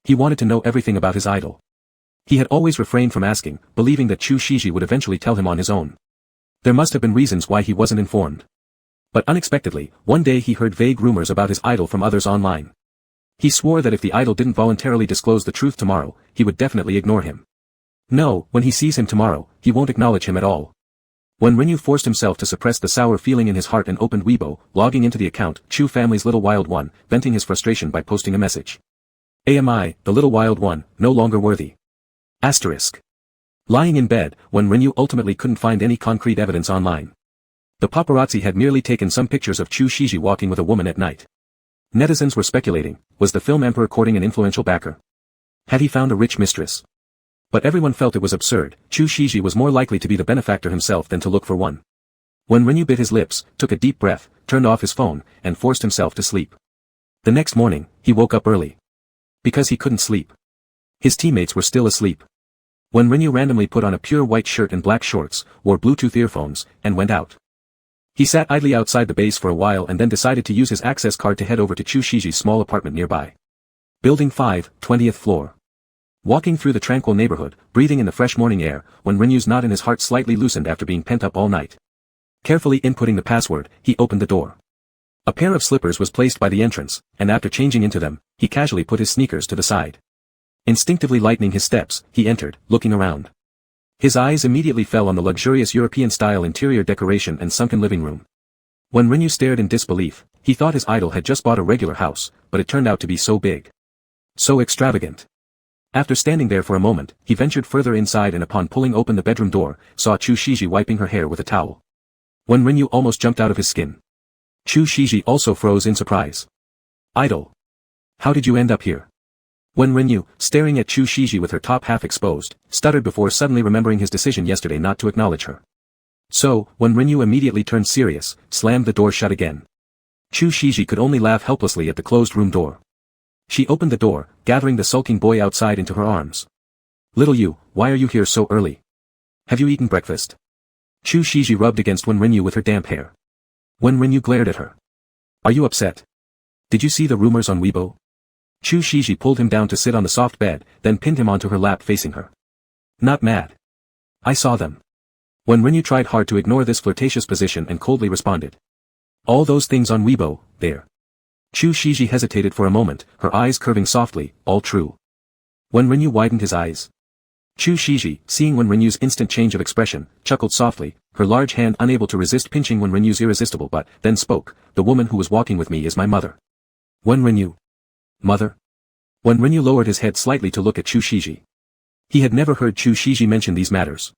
He wanted to know everything about his idol. He had always refrained from asking, believing that Chu Shiji would eventually tell him on his own. There must have been reasons why he wasn't informed. But unexpectedly, one day he heard vague rumors about his idol from others online. He swore that if the idol didn't voluntarily disclose the truth tomorrow, he would definitely ignore him. No, when he sees him tomorrow, he won't acknowledge him at all. When Renyu forced himself to suppress the sour feeling in his heart and opened Weibo, logging into the account, Chu family's little wild one, venting his frustration by posting a message. AMI, the little wild one, no longer worthy. Asterisk. Lying in bed, when Renyu ultimately couldn't find any concrete evidence online. The paparazzi had merely taken some pictures of Chu Shiji walking with a woman at night. Netizens were speculating, was the film emperor courting an influential backer? Had he found a rich mistress? But everyone felt it was absurd. Chu Shiji was more likely to be the benefactor himself than to look for one. When Renyu bit his lips, took a deep breath, turned off his phone, and forced himself to sleep. The next morning, he woke up early. Because he couldn't sleep. His teammates were still asleep. When Renyu randomly put on a pure white shirt and black shorts, wore Bluetooth earphones, and went out. He sat idly outside the base for a while and then decided to use his access card to head over to Chu Shiji's small apartment nearby. Building 5, 20th floor. Walking through the tranquil neighborhood, breathing in the fresh morning air, when Renyu's knot in his heart slightly loosened after being pent up all night. Carefully inputting the password, he opened the door. A pair of slippers was placed by the entrance, and after changing into them, he casually put his sneakers to the side. Instinctively lightening his steps, he entered, looking around. His eyes immediately fell on the luxurious European-style interior decoration and sunken living room. When Rinyu stared in disbelief, he thought his idol had just bought a regular house, but it turned out to be so big. So extravagant. After standing there for a moment, he ventured further inside and upon pulling open the bedroom door, saw Chu Shiji wiping her hair with a towel. When Rinyu almost jumped out of his skin. Chu Shiji also froze in surprise. Idol. How did you end up here? When Rinyu, staring at Chu Shiji with her top half exposed, stuttered before suddenly remembering his decision yesterday not to acknowledge her. So, when Rinyu immediately turned serious, slammed the door shut again. Chu Shiji could only laugh helplessly at the closed room door. She opened the door, gathering the sulking boy outside into her arms. Little you, why are you here so early? Have you eaten breakfast? Chu Shiji rubbed against Wen Rinyu with her damp hair. Wen Rinyu glared at her. Are you upset? Did you see the rumors on Weibo? Chu Shiji pulled him down to sit on the soft bed, then pinned him onto her lap facing her. Not mad. I saw them. Wen Rinyu tried hard to ignore this flirtatious position and coldly responded. All those things on Weibo, there. Chu Shiji hesitated for a moment, her eyes curving softly, all true. Wen Rinyu widened his eyes. Chu Shiji, seeing Wen Rinyu's instant change of expression, chuckled softly, her large hand unable to resist pinching Wen Rinyu's irresistible butt, then spoke, the woman who was walking with me is my mother. Wen Rinyu. Mother? Wen Rinyu lowered his head slightly to look at Chu Shiji. He had never heard Chu Shiji mention these matters.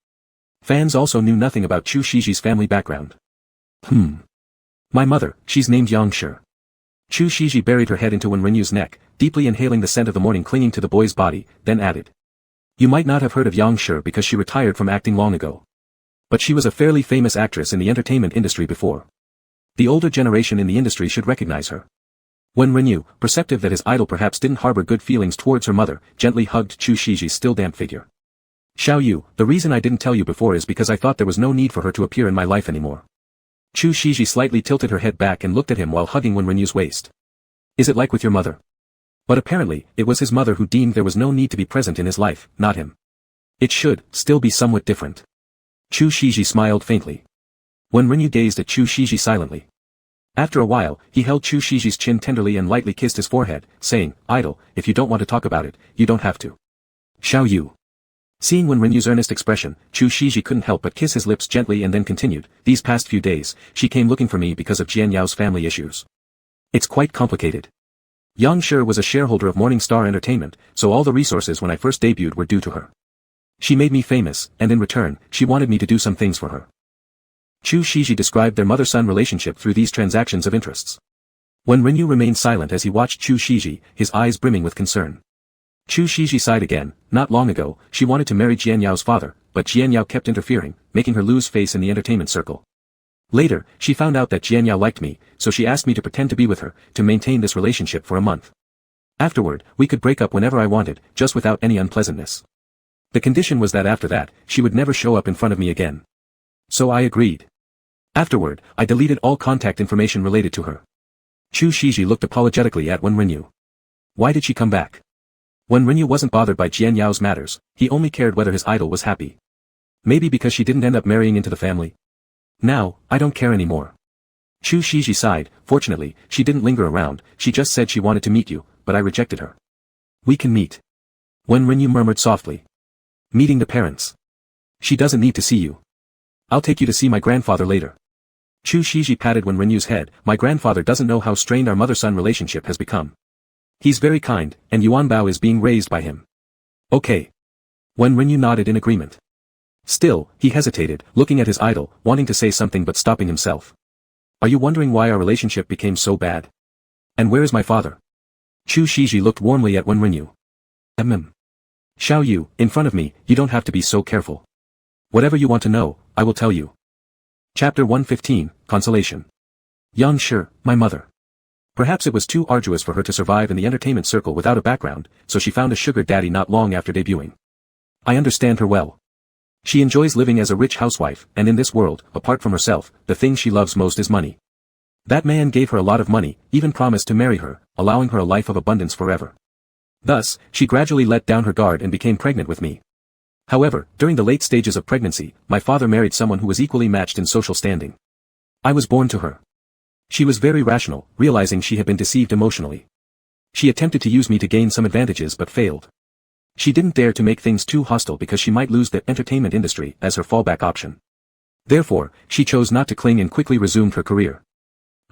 Fans also knew nothing about Chu Shiji's family background. My mother, she's named Yangshi. Chu Shiji buried her head into Wen Rinyu's neck, deeply inhaling the scent of the morning clinging to the boy's body, then added. You might not have heard of Yangshi because she retired from acting long ago. But she was a fairly famous actress in the entertainment industry before. The older generation in the industry should recognize her. Wen Rinyu, perceptive that his idol perhaps didn't harbor good feelings towards her mother, gently hugged Chu Shiji's still damp figure. Xiao Yu, the reason I didn't tell you before is because I thought there was no need for her to appear in my life anymore. Chu Shiji slightly tilted her head back and looked at him while hugging Wen Rinyu's waist. Is it like with your mother? But apparently, it was his mother who deemed there was no need to be present in his life, not him. It should, still be somewhat different. Chu Shiji smiled faintly. Wen Rinyu gazed at Chu Shiji silently. After a while, he held Chu Shiji's chin tenderly and lightly kissed his forehead, saying, Idol, if you don't want to talk about it, you don't have to. Xiao Yu. Seeing Wen Rinyu's earnest expression, Chu Shiji couldn't help but kiss his lips gently and then continued, these past few days, she came looking for me because of Jian Yao's family issues. It's quite complicated. Yang Shi was a shareholder of Morning Star Entertainment, so all the resources when I first debuted were due to her. She made me famous, and in return, she wanted me to do some things for her. Chu Shiji described their mother-son relationship through these transactions of interests. Wen Rinyu remained silent as he watched Chu Shiji, his eyes brimming with concern. Chu Shiji sighed again. Not long ago, she wanted to marry Jian Yao's father, but Jian Yao kept interfering, making her lose face in the entertainment circle. Later, she found out that Jian Yao liked me, so she asked me to pretend to be with her, to maintain this relationship for a month. Afterward, we could break up whenever I wanted, just without any unpleasantness. The condition was that after that, she would never show up in front of me again. So I agreed. Afterward, I deleted all contact information related to her. Chu Shiji looked apologetically at Wen Rinyu. Why did she come back? Wen Rinyu wasn't bothered by Jian Yao's matters, he only cared whether his idol was happy. Maybe because she didn't end up marrying into the family. Now, I don't care anymore. Chu Shiji sighed. Fortunately, she didn't linger around, she just said she wanted to meet you, but I rejected her. We can meet. Wen Rinyu murmured softly. Meeting the parents. She doesn't need to see you. I'll take you to see my grandfather later. Chu Shiji patted Wen Rinyu's head. My grandfather doesn't know how strained our mother-son relationship has become. He's very kind, and Yuanbao is being raised by him. Okay. Wen Rinyu nodded in agreement. Still, he hesitated, looking at his idol, wanting to say something but stopping himself. Are you wondering why our relationship became so bad? And where is my father? Chu Shiji looked warmly at Wen Rinyu. Xiao Yu, in front of me, you don't have to be so careful. Whatever you want to know, I will tell you. Chapter 115, Consolation. Yang Shi, my mother. Perhaps it was too arduous for her to survive in the entertainment circle without a background, so she found a sugar daddy not long after debuting. I understand her well. She enjoys living as a rich housewife, and in this world, apart from herself, the thing she loves most is money. That man gave her a lot of money, even promised to marry her, allowing her a life of abundance forever. Thus, she gradually let down her guard and became pregnant with me. However, during the late stages of pregnancy, my father married someone who was equally matched in social standing. I was born to her. She was very rational, realizing she had been deceived emotionally. She attempted to use me to gain some advantages but failed. She didn't dare to make things too hostile because she might lose the entertainment industry as her fallback option. Therefore, she chose not to cling and quickly resumed her career.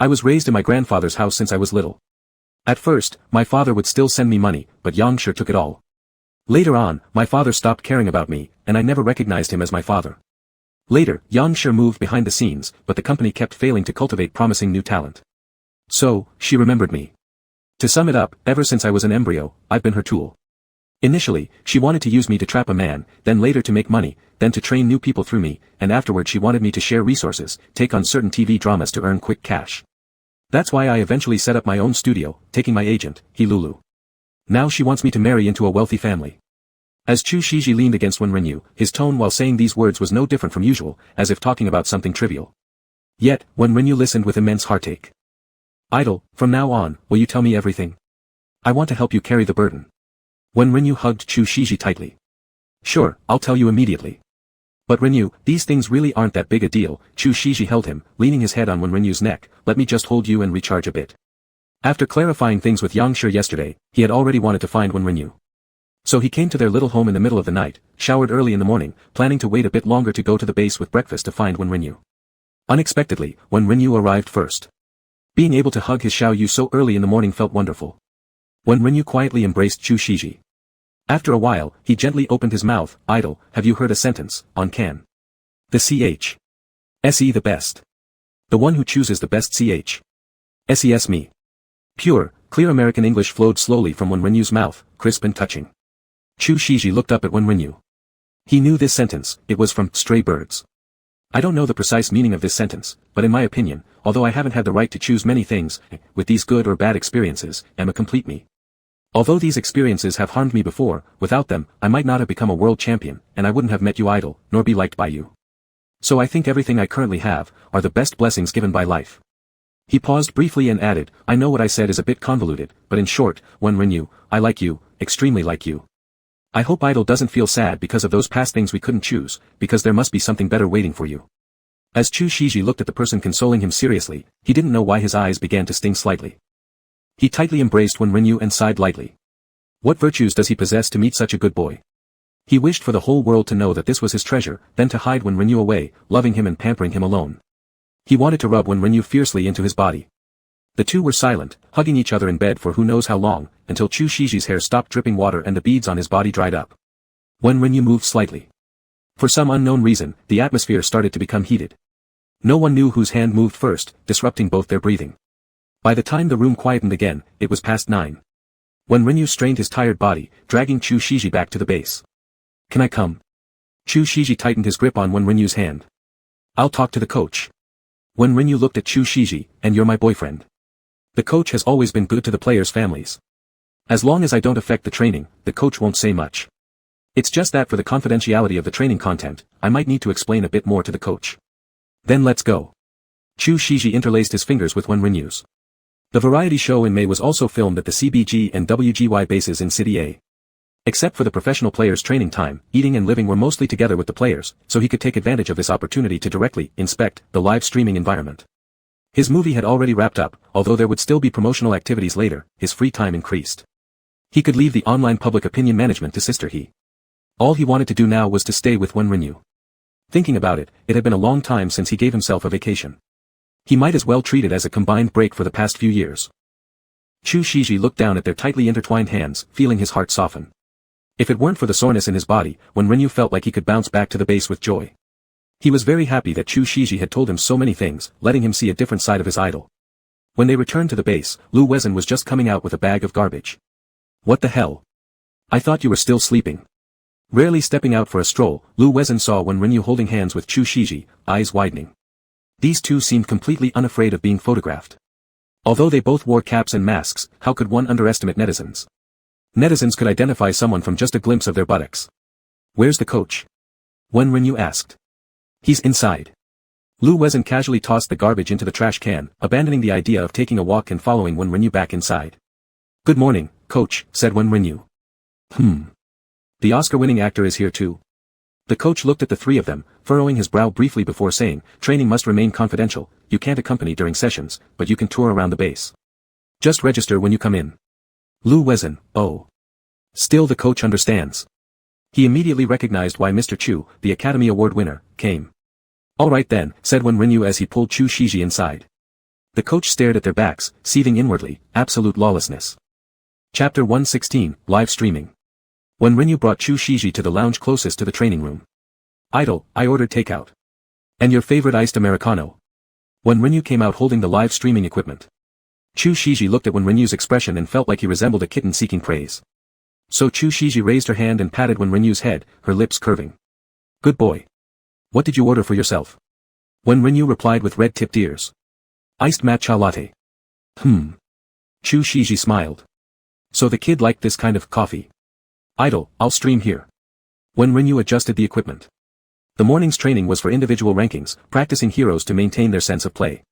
I was raised in my grandfather's house since I was little. At first, my father would still send me money, but Yangsher took it all. Later on, my father stopped caring about me, and I never recognized him as my father. Later, Yangsher moved behind the scenes, but the company kept failing to cultivate promising new talent. So, she remembered me. To sum it up, ever since I was an embryo, I've been her tool. Initially, she wanted to use me to trap a man, then later to make money, then to train new people through me, and afterward she wanted me to share resources, take on certain TV dramas to earn quick cash. That's why I eventually set up my own studio, taking my agent, Hilulu. Now she wants me to marry into a wealthy family. As Chu Shiji leaned against Wenrinyu, his tone while saying these words was no different from usual, as if talking about something trivial. Yet, Wenrinyu listened with immense heartache. Idol, from now on, will you tell me everything? I want to help you carry the burden. Wenrinyu hugged Chu Shiji tightly. Sure, I'll tell you immediately. But Rinyu, these things really aren't that big a deal. Chu Shiji held him, leaning his head on Wenrinyu's neck. Let me just hold you and recharge a bit. After clarifying things with Yangsher yesterday, he had already wanted to find Wenrinyu. So he came to their little home in the middle of the night, showered early in the morning, planning to wait a bit longer to go to the base with breakfast to find Wenrinyu. Unexpectedly, Wenrinyu arrived first. Being able to hug his Xiaoyu so early in the morning felt wonderful. Wenrinyu quietly embraced Chu Shiji. After a while, he gently opened his mouth. Idol, have you heard a sentence, on can? The ch. Se the best. The one who chooses the best ch. Ses me. Pure, clear American English flowed slowly from Wenrinyu's mouth, crisp and touching. Chu Shiji looked up at Wenrinyu. He knew this sentence, it was from Stray Birds. I don't know the precise meaning of this sentence, but in my opinion, although I haven't had the right to choose many things, with these good or bad experiences, am a complete me. Although these experiences have harmed me before, without them, I might not have become a world champion, and I wouldn't have met you Idol, nor be liked by you. So I think everything I currently have, are the best blessings given by life. He paused briefly and added, I know what I said is a bit convoluted, but in short, Wenrinyu, I like you, extremely like you. I hope Idol doesn't feel sad because of those past things we couldn't choose, because there must be something better waiting for you. As Chu Shiji looked at the person consoling him seriously, he didn't know why his eyes began to sting slightly. He tightly embraced Wenrinyu and sighed lightly. What virtues does he possess to meet such a good boy? He wished for the whole world to know that this was his treasure, then to hide Wenrinyu away, loving him and pampering him alone. He wanted to rub Wenrinyu fiercely into his body. The two were silent, hugging each other in bed for who knows how long, until Chu Shiji's hair stopped dripping water and the beads on his body dried up. Wenrinyu moved slightly. For some unknown reason, the atmosphere started to become heated. No one knew whose hand moved first, disrupting both their breathing. By the time the room quietened again, it was past 9. Wenrinyu strained his tired body, dragging Chu Shiji back to the base. Can I come? Chu Shiji tightened his grip on Wenrinyu's hand. I'll talk to the coach. Wenrinyu looked at Chu Shiji, and you're my boyfriend. The coach has always been good to the players' families. As long as I don't affect the training, the coach won't say much. It's just that for the confidentiality of the training content, I might need to explain a bit more to the coach. Then let's go. Chu Shiji interlaced his fingers with Wenrinyu's. The variety show in May was also filmed at the CBG and WGY bases in City A. Except for the professional players' training time, eating and living were mostly together with the players, so he could take advantage of this opportunity to directly inspect the live streaming environment. His movie had already wrapped up, although there would still be promotional activities later, his free time increased. He could leave the online public opinion management to Sister He. All he wanted to do now was to stay with Wenrinyu. Thinking about it, it had been a long time since he gave himself a vacation. He might as well treat it as a combined break for the past few years. Chu Shiji looked down at their tightly intertwined hands, feeling his heart soften. If it weren't for the soreness in his body, Wenrinyu felt like he could bounce back to the base with joy. He was very happy that Chu Shiji had told him so many things, letting him see a different side of his idol. When they returned to the base, Lu Wezhen was just coming out with a bag of garbage. What the hell? I thought you were still sleeping. Rarely stepping out for a stroll, Lu Wezhen saw Wenrinyu holding hands with Chu Shiji, eyes widening. These two seemed completely unafraid of being photographed. Although they both wore caps and masks, how could one underestimate netizens? Netizens could identify someone from just a glimpse of their buttocks. Where's the coach? Wenrinyu asked. He's inside. Lu Wezhen casually tossed the garbage into the trash can, abandoning the idea of taking a walk and following Wenrinyu back inside. Good morning, coach, said Wenrinyu. The Oscar-winning actor is here too. The coach looked at the three of them, furrowing his brow briefly before saying, training must remain confidential, you can't accompany during sessions, but you can tour around the base. Just register when you come in. Lu Wezhen, oh. Still the coach understands. He immediately recognized why Mr. Chu, the Academy Award winner, came. All right then, said Wenrinyu as he pulled Chu Shiji inside. The coach stared at their backs, seething inwardly, absolute lawlessness. Chapter 116, Live Streaming. When Rinyu brought Chu Shiji to the lounge closest to the training room. Idol, I ordered takeout. And your favorite iced Americano. When Rinyu came out holding the live streaming equipment. Chu Shiji looked at When Rinyu's expression and felt like he resembled a kitten seeking praise. So Chu Shiji raised her hand and patted When Rinyu's head, her lips curving. Good boy. What did you order for yourself? When Rinyu replied with red-tipped ears. Iced matcha latte. Chu Shiji smiled. So the kid liked this kind of coffee. Idol, I'll stream here. When Rinyu adjusted the equipment. The morning's training was for individual rankings, practicing heroes to maintain their sense of play.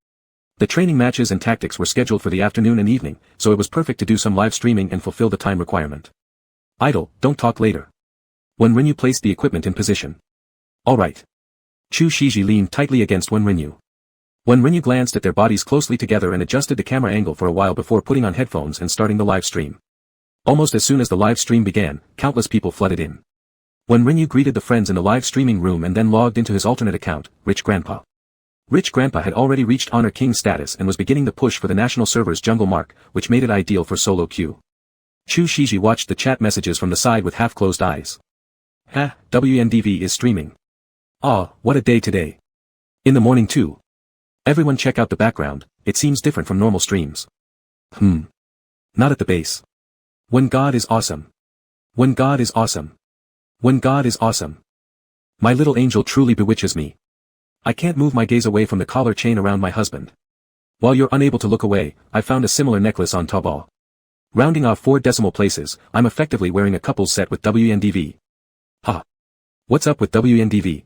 The training matches and tactics were scheduled for the afternoon and evening, so it was perfect to do some live streaming and fulfill the time requirement. Idol, don't talk later. When Rinyu placed the equipment in position. Alright. Chu Shiji leaned tightly against When Rinyu. When Rinyu glanced at their bodies closely together and adjusted the camera angle for a while before putting on headphones and starting the live stream. Almost as soon as the live stream began, countless people flooded in. When Rinyu greeted the friends in the live streaming room and then logged into his alternate account, Rich Grandpa. Rich Grandpa had already reached Honor King status and was beginning the push for the national server's jungle mark, which made it ideal for solo queue. Chu Shiji watched the chat messages from the side with half-closed eyes. WNDV is streaming. Ah, what a day today. In the morning too. Everyone check out the background, it seems different from normal streams. Not at the base. When God is awesome. When God is awesome. When God is awesome. My little angel truly bewitches me. I can't move my gaze away from the collar chain around my husband. While you're unable to look away, I found a similar necklace on Taobao. Rounding off 4 decimal places, I'm effectively wearing a couples set with WNDV. Ha! What's up with WNDV?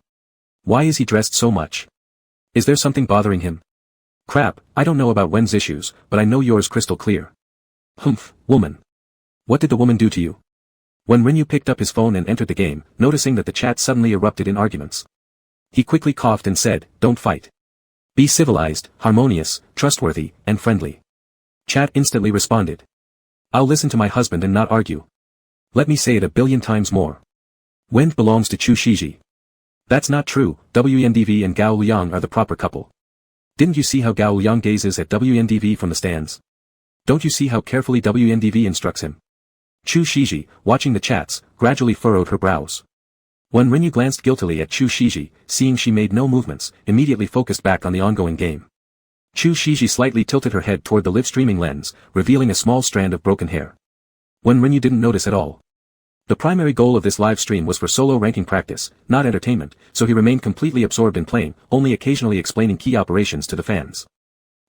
Why is he dressed so much? Is there something bothering him? Crap, I don't know about Wen's issues, but I know yours crystal clear. Humph, woman. What did the woman do to you? When Rinyu picked up his phone and entered the game, noticing that the chat suddenly erupted in arguments. He quickly coughed and said, don't fight. Be civilized, harmonious, trustworthy, and friendly. Chat instantly responded. I'll listen to my husband and not argue. Let me say it a billion times more. Wen belongs to Chu Shiji. That's not true, WNDV and Gao Liang are the proper couple. Didn't you see how Gao Liang gazes at WNDV from the stands? Don't you see how carefully WNDV instructs him? Chu Shiji, watching the chats, gradually furrowed her brows. When Rinyu glanced guiltily at Chu Shiji, seeing she made no movements, immediately focused back on the ongoing game. Chu Shiji slightly tilted her head toward the live streaming lens, revealing a small strand of broken hair. When Rinyu didn't notice at all. The primary goal of this live stream was for solo ranking practice, not entertainment, so he remained completely absorbed in playing, only occasionally explaining key operations to the fans.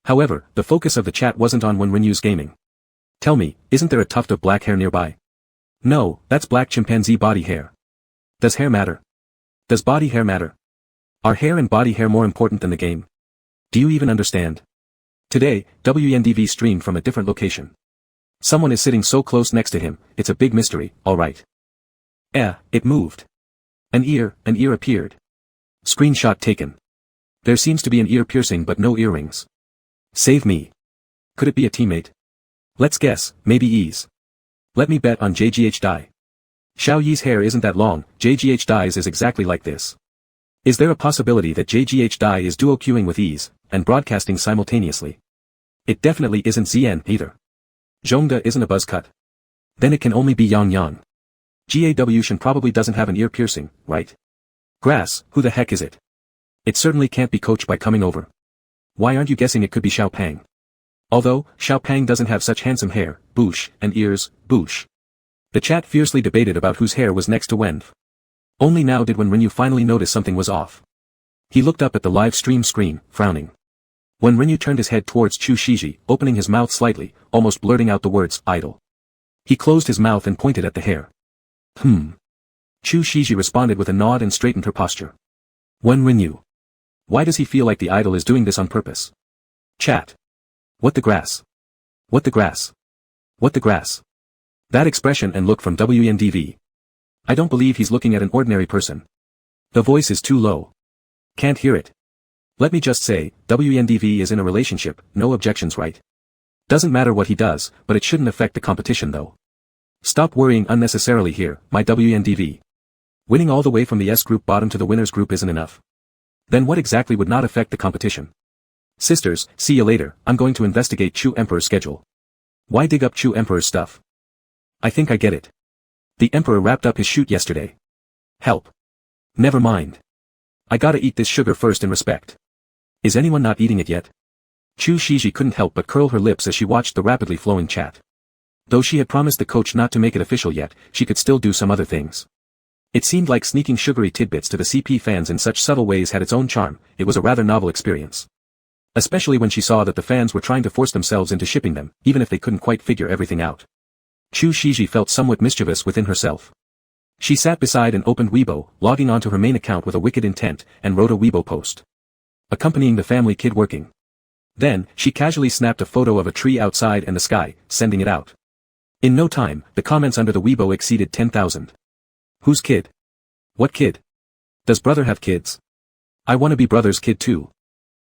However, the focus of the chat wasn't on When Rinyu's gaming. Tell me, isn't there a tuft of black hair nearby? No, that's black chimpanzee body hair. Does hair matter? Does body hair matter? Are hair and body hair more important than the game? Do you even understand? Today, WNDV streamed from a different location. Someone is sitting so close next to him, it's a big mystery, alright. It moved. An ear appeared. Screenshot taken. There seems to be an ear piercing but no earrings. Save me. Could it be a teammate? Let's guess, maybe Ease. Let me bet on JGH Dai. Xiao Yi's hair isn't that long, JGH Dai's is exactly like this. Is there a possibility that JGH Dai is duo queuing with Ease, and broadcasting simultaneously? It definitely isn't Zien either. Zhongda isn't a buzz cut. Then it can only be Yang Yang. GAW Shen probably doesn't have an ear piercing, right? Grass, who the heck is it? It certainly can't be coached by coming over. Why aren't you guessing it could be Xiao Pang? Although, Xiao Pang doesn't have such handsome hair, boosh, and ears, boosh. The chat fiercely debated about whose hair was next to Wenf. Only now did When Rinyu finally notice something was off. He looked up at the live stream screen, frowning. When Rinyu turned his head towards Chu Shiji, opening his mouth slightly, almost blurting out the words, idle. He closed his mouth and pointed at the hair. Chu Shiji responded with a nod and straightened her posture. When Rinyu. Why does he feel like the idol is doing this on purpose? Chat. What the grass? What the grass? What the grass? That expression and look from WNDV. I don't believe he's looking at an ordinary person. The voice is too low. Can't hear it. Let me just say, WNDV is in a relationship, no objections, right? Doesn't matter what he does, but it shouldn't affect the competition though. Stop worrying unnecessarily here, my WNDV. Winning all the way from the S group bottom to the winners group isn't enough. Then what exactly would not affect the competition? Sisters, see you later, I'm going to investigate Chu Emperor's schedule. Why dig up Chu Emperor's stuff? I think I get it. The Emperor wrapped up his shoot yesterday. Help. Never mind. I gotta eat this sugar first in respect. Is anyone not eating it yet? Chu Shiji couldn't help but curl her lips as she watched the rapidly flowing chat. Though she had promised the coach not to make it official yet, she could still do some other things. It seemed like sneaking sugary tidbits to the CP fans in such subtle ways had its own charm. It was a rather novel experience. Especially when she saw that the fans were trying to force themselves into shipping them, even if they couldn't quite figure everything out. Chu Shiji felt somewhat mischievous within herself. She sat beside and opened Weibo, logging onto her main account with a wicked intent, and wrote a Weibo post, accompanying the family kid working. Then, she casually snapped a photo of a tree outside and the sky, sending it out. In no time, the comments under the Weibo exceeded 10,000. Whose kid? What kid? Does brother have kids? I wanna be brother's kid too.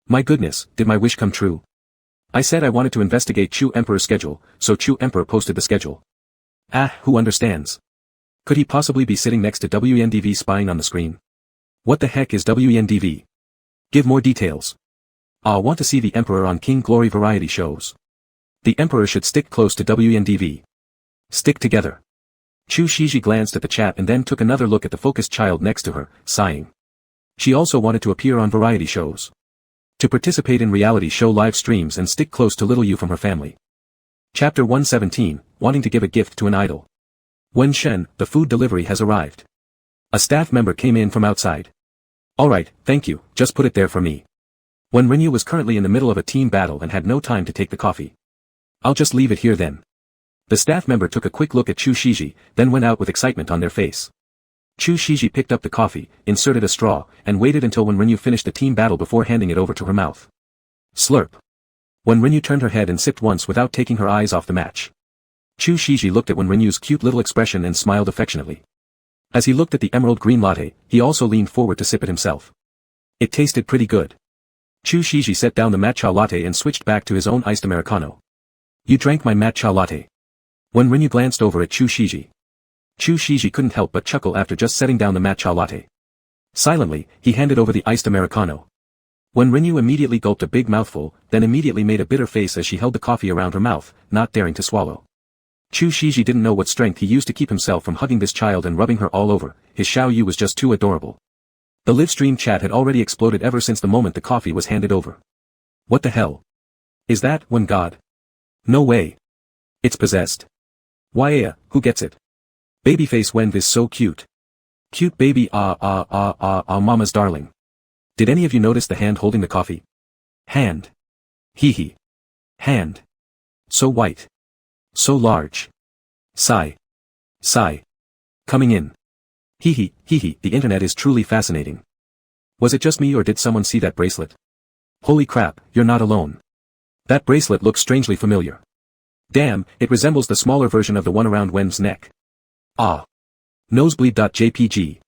My goodness, did my wish come true? I said I wanted to investigate Chu Emperor's schedule, so Chu Emperor posted the schedule. Ah, who understands? Could he possibly be sitting next to WNDV spying on the screen? What the heck is WNDV? Give more details. I want to see the Emperor on King Glory variety shows. The Emperor should stick close to WNDV. Stick together. Chu Shiji glanced at the chat and then took another look at the focused child next to her, sighing. She also wanted to appear on variety shows. To participate in reality show live streams and stick close to little you from her family. Chapter 117, wanting to give a gift to an idol. Wen Shen, the food delivery has arrived. A staff member came in from outside. Alright, thank you, just put it there for me. When Rinyu was currently in the middle of a team battle and had no time to take the coffee. I'll just leave it here then. The staff member took a quick look at Chu Shiji, then went out with excitement on their face. Chu Shiji picked up the coffee, inserted a straw, and waited until when Rinyu finished the team battle before handing it over to her mouth. Slurp. When Rinyu turned her head and sipped once without taking her eyes off the match. Chu Shiji looked at Wen Rinyu's cute little expression and smiled affectionately. As he looked at the emerald green latte, he also leaned forward to sip it himself. It tasted pretty good. Chu Shiji set down the matcha latte and switched back to his own iced Americano. You drank my matcha latte. When Rinyu glanced over at Chu Shiji. Chu Shiji couldn't help but chuckle after just setting down the matcha latte. Silently, he handed over the iced Americano. When Rinyu immediately gulped a big mouthful, then immediately made a bitter face as she held the coffee around her mouth, not daring to swallow. Chu Shiji didn't know what strength he used to keep himself from hugging this child and rubbing her all over. His Xiao Yu was just too adorable. The live stream chat had already exploded ever since the moment the coffee was handed over. What the hell? Is that Wen God? No way. It's possessed. Why who gets it? Babyface Wen is so cute. Cute baby mama's darling. Did any of you notice the hand holding the coffee? Hand. Hee hee. Hand. So white. So large. Sigh. Sigh. Coming in. Hee hee, the internet is truly fascinating. Was it just me or did someone see that bracelet? Holy crap, you're not alone. That bracelet looks strangely familiar. Damn, it resembles the smaller version of the one around Wen's neck. Ah. Nosebleed.jpg.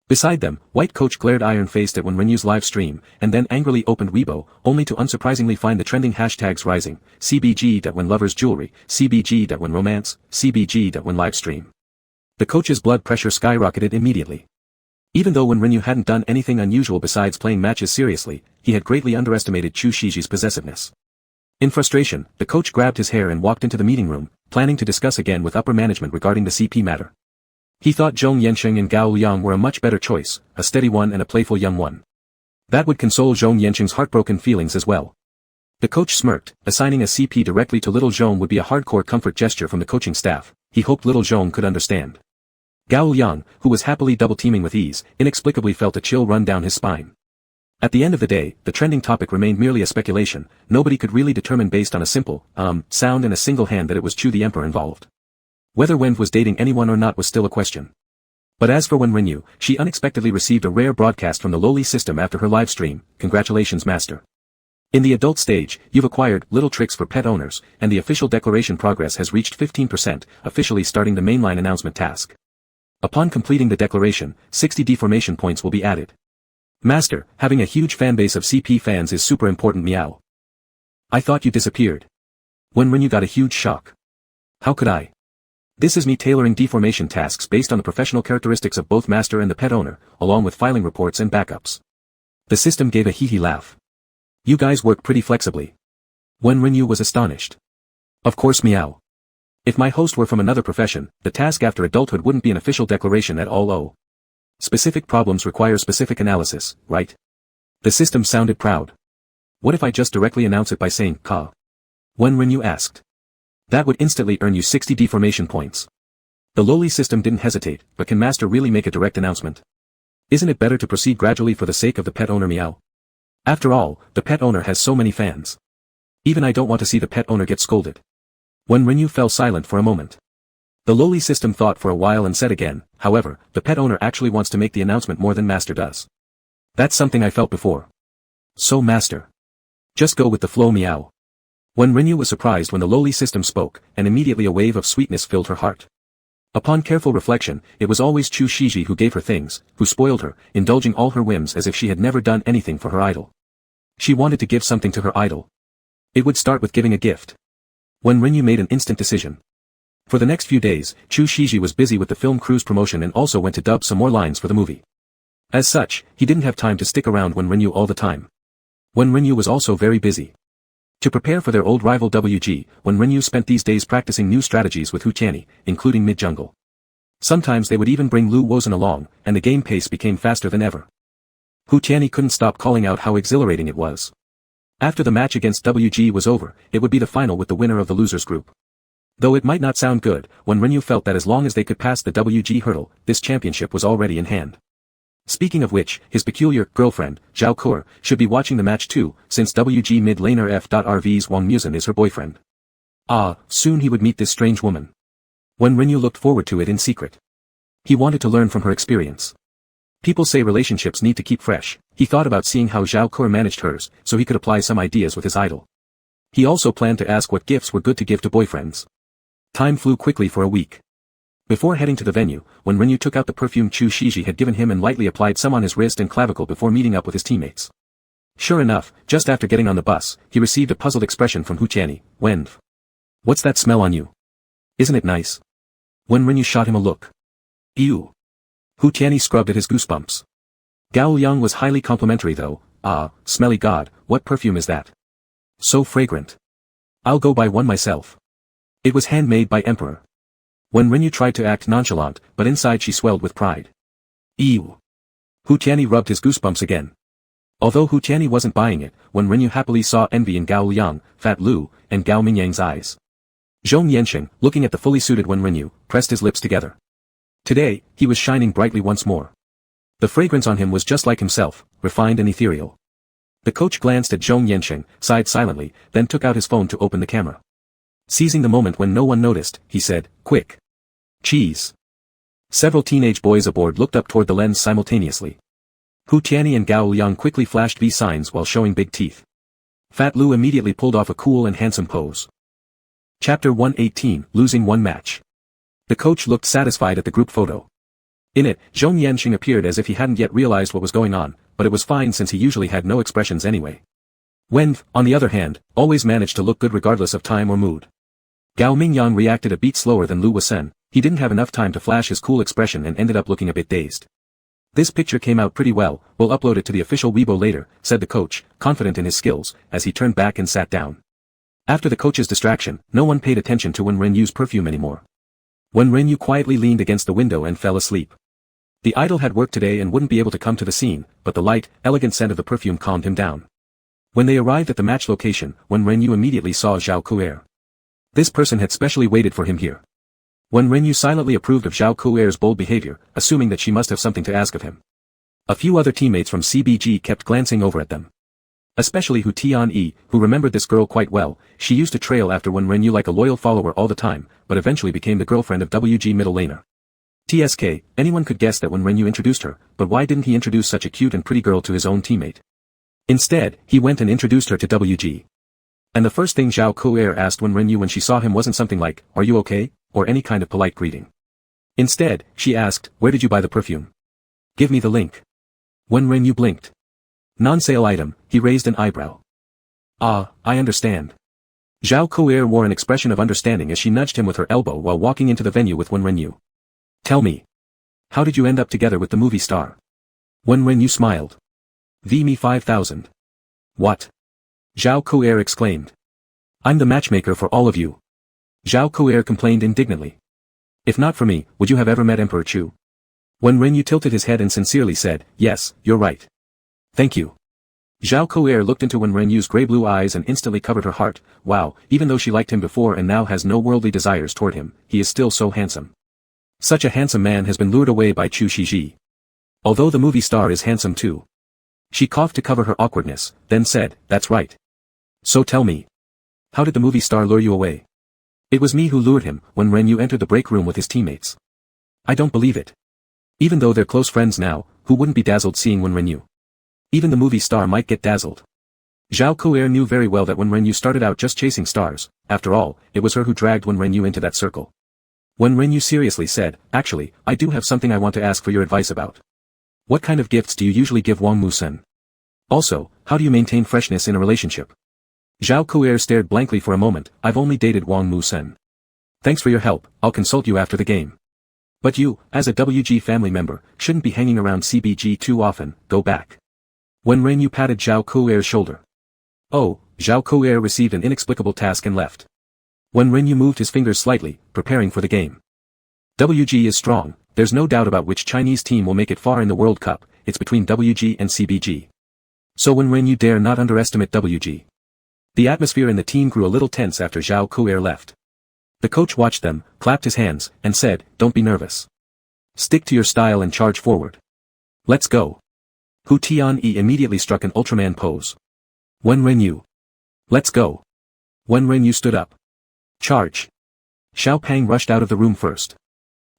Beside them, White Coach glared iron-faced at Wen Rinyu's live stream, and then angrily opened Weibo, only to unsurprisingly find the trending hashtags rising, CBG.WhenLoversJewelry, CBG.WhenRomance, CBG.WhenLivestream. The coach's blood pressure skyrocketed immediately. Even though Wen Rinyu hadn't done anything unusual besides playing matches seriously, he had greatly underestimated Chu Shiji's possessiveness. In frustration, the coach grabbed his hair and walked into the meeting room, planning to discuss again with upper management regarding the CP matter. He thought Zhong Yansheng and Gao Liang were a much better choice, a steady one and a playful young one. That would console Zhong Yansheng's heartbroken feelings as well. The coach smirked, assigning a CP directly to little Zhong would be a hardcore comfort gesture from the coaching staff. He hoped little Zhong could understand. Gao Liang, who was happily double-teaming with ease, inexplicably felt a chill run down his spine. At the end of the day, the trending topic remained merely a speculation. Nobody could really determine based on a simple, sound in a single hand that it was Chu the Emperor involved. Whether Wen was dating anyone or not was still a question. But as for Wen Rinyu, she unexpectedly received a rare broadcast from the lowly system after her live stream. Congratulations, Master. In the adult stage, you've acquired little tricks for pet owners, and the official declaration progress has reached 15%, officially starting the mainline announcement task. Upon completing the declaration, 60 deformation points will be added. Master, having a huge fanbase of CP fans is super important. Meow. I thought you disappeared. Wen Rinyu got a huge shock. How could I? This is me tailoring deformation tasks based on the professional characteristics of both master and the pet owner, along with filing reports and backups. The system gave a hee-hee laugh. You guys work pretty flexibly. Wen Renyu was astonished. Of course, meow. If my host were from another profession, the task after adulthood wouldn't be an official declaration at all. Oh. Specific problems require specific analysis, right? The system sounded proud. What if I just directly announce it by saying, ka? Wen Renyu asked. That would instantly earn you 60 deformation points. The lowly system didn't hesitate, but can master really make a direct announcement? Isn't it better to proceed gradually for the sake of the pet owner, meow? After all, the pet owner has so many fans. Even I don't want to see the pet owner get scolded. Wen Renyu fell silent for a moment. The lowly system thought for a while and said again, however, the pet owner actually wants to make the announcement more than master does. That's something I felt before. So master. Just go with the flow, meow. Wen Renyu was surprised when the lowly system spoke, and immediately a wave of sweetness filled her heart. Upon careful reflection, it was always Chu Shiji who gave her things, who spoiled her, indulging all her whims as if she had never done anything for her idol. She wanted to give something to her idol. It would start with giving a gift. Wen Renyu made an instant decision. For the next few days, Chu Shiji was busy with the film crew's promotion and also went to dub some more lines for the movie. As such, he didn't have time to stick around Wen Renyu all the time. Wen Renyu was also very busy. To prepare for their old rival WG, Wen Renyu spent these days practicing new strategies with Hu Tianyi, including mid-jungle. Sometimes they would even bring Lu Wozhen along, and the game pace became faster than ever. Hu Tianyi couldn't stop calling out how exhilarating it was. After the match against WG was over, it would be the final with the winner of the losers group. Though it might not sound good, Wen Renyu felt that as long as they could pass the WG hurdle, this championship was already in hand. Speaking of which, his peculiar girlfriend, Zhao Kur, should be watching the match too, since WG mid laner F.RV's Wang Muzhen is her boyfriend. Ah, soon he would meet this strange woman. Wen Renyu looked forward to it in secret. He wanted to learn from her experience. People say relationships need to keep fresh. He thought about seeing how Zhao Kur managed hers, so he could apply some ideas with his idol. He also planned to ask what gifts were good to give to boyfriends. Time flew quickly for a week. Before heading to the venue, Wen Renyu took out the perfume Chu Shiji had given him and lightly applied some on his wrist and clavicle before meeting up with his teammates. Sure enough, just after getting on the bus, he received a puzzled expression from Hu Tianyi. Wen. What's that smell on you? Isn't it nice? Wen Renyu shot him a look. Ew. Hu Tianyi scrubbed at his goosebumps. Gao Liang was highly complimentary though. Ah, smelly god, what perfume is that? So fragrant. I'll go buy one myself. It was handmade by Emperor. Wen Renyu tried to act nonchalant, but inside she swelled with pride. Ew. Hu Tianyi rubbed his goosebumps again. Although Hu Tianyi wasn't buying it, Wen Renyu happily saw envy in Gao Liang, Fat Lu, and Gao Mingyang's eyes. Zhong Yanxing, looking at the fully suited Wen Renyu, pressed his lips together. Today, he was shining brightly once more. The fragrance on him was just like himself, refined and ethereal. The coach glanced at Zhong Yanxing, sighed silently, then took out his phone to open the camera. Seizing the moment when no one noticed, he said, "Quick. Cheese." Several teenage boys aboard looked up toward the lens simultaneously. Hu Tianyi and Gao Liang quickly flashed V signs while showing big teeth. Fat Lu immediately pulled off a cool and handsome pose. Chapter 118, Losing One Match. The coach looked satisfied at the group photo. In it, Zhong Yanxing appeared as if he hadn't yet realized what was going on, but it was fine since he usually had no expressions anyway. Wen, on the other hand, always managed to look good regardless of time or mood. Gao Mingyang reacted a beat slower than Lu Wozhen. He didn't have enough time to flash his cool expression and ended up looking a bit dazed. This picture came out pretty well, we'll upload it to the official Weibo later, said the coach, confident in his skills, as he turned back and sat down. After the coach's distraction, no one paid attention to Wen Renyu's perfume anymore. Wen Renyu quietly leaned against the window and fell asleep. The idol had work today and wouldn't be able to come to the scene, but the light, elegant scent of the perfume calmed him down. When they arrived at the match location, Wen Renyu immediately saw Zhao Kuer. This person had specially waited for him here. Wen Renyu silently approved of Zhao Kuer's bold behavior, assuming that she must have something to ask of him. A few other teammates from CBG kept glancing over at them. Especially Hu Tianyi, who remembered this girl quite well. She used to trail after Wen Renyu like a loyal follower all the time, but eventually became the girlfriend of WG middle laner. TSK, anyone could guess that when Renyu introduced her, but why didn't he introduce such a cute and pretty girl to his own teammate? Instead, he went and introduced her to WG. And the first thing Zhao Kuer asked Wen Renyu when she saw him wasn't something like, "Are you okay?" or any kind of polite greeting. Instead, she asked, "Where did you buy the perfume? Give me the link." Wen Renyu blinked. Non-sale item, he raised an eyebrow. "Ah, I understand." Zhao Kuer wore an expression of understanding as she nudged him with her elbow while walking into the venue with Wen Renyu. "Tell me. How did you end up together with the movie star?" Wen Renyu smiled. "Me 5000. What? Zhao Ku'er exclaimed. I'm the matchmaker for all of you. Zhao Ku'er complained indignantly. If not for me, would you have ever met Emperor Chu? Wen Renyu tilted his head and sincerely said, yes, you're right. Thank you. Zhao Ku'er looked into Wen Renyu's grey-blue eyes and instantly covered her heart. Wow, even though she liked him before and now has no worldly desires toward him, he is still so handsome. Such a handsome man has been lured away by Chu Shiji. Although the movie star is handsome too. She coughed to cover her awkwardness, then said, that's right. So tell me. How did the movie star lure you away? It was me who lured him, when Renyu entered the break room with his teammates. I don't believe it. Even though they're close friends now, who wouldn't be dazzled seeing Wen Renyu? Even the movie star might get dazzled. Zhao Ku'er knew very well that Wen Renyu started out just chasing stars. After all, it was her who dragged Wen Renyu into that circle. Wen Renyu seriously said, actually, I do have something I want to ask for your advice about. What kind of gifts do you usually give Wang Mu-sen? Also, how do you maintain freshness in a relationship? Zhao Ku'er stared blankly for a moment. I've only dated Wang Mu-sen. Thanks for your help, I'll consult you after the game. But you, as a WG family member, shouldn't be hanging around CBG too often, go back. Wen Renyu patted Zhao Ku'er's shoulder. Oh, Zhao Ku'er received an inexplicable task and left. Wen Renyu moved his fingers slightly, preparing for the game. WG is strong, there's no doubt about which Chinese team will make it far in the World Cup, it's between WG and CBG. So Wen Renyu dare not underestimate WG. The atmosphere in the team grew a little tense after Zhao Ku'er left. The coach watched them, clapped his hands, and said, don't be nervous. Stick to your style and charge forward. Let's go. Hu Tianyi immediately struck an Ultraman pose. Wen Renyu. Let's go. Wen Renyu stood up. Charge. Xiao Pang rushed out of the room first.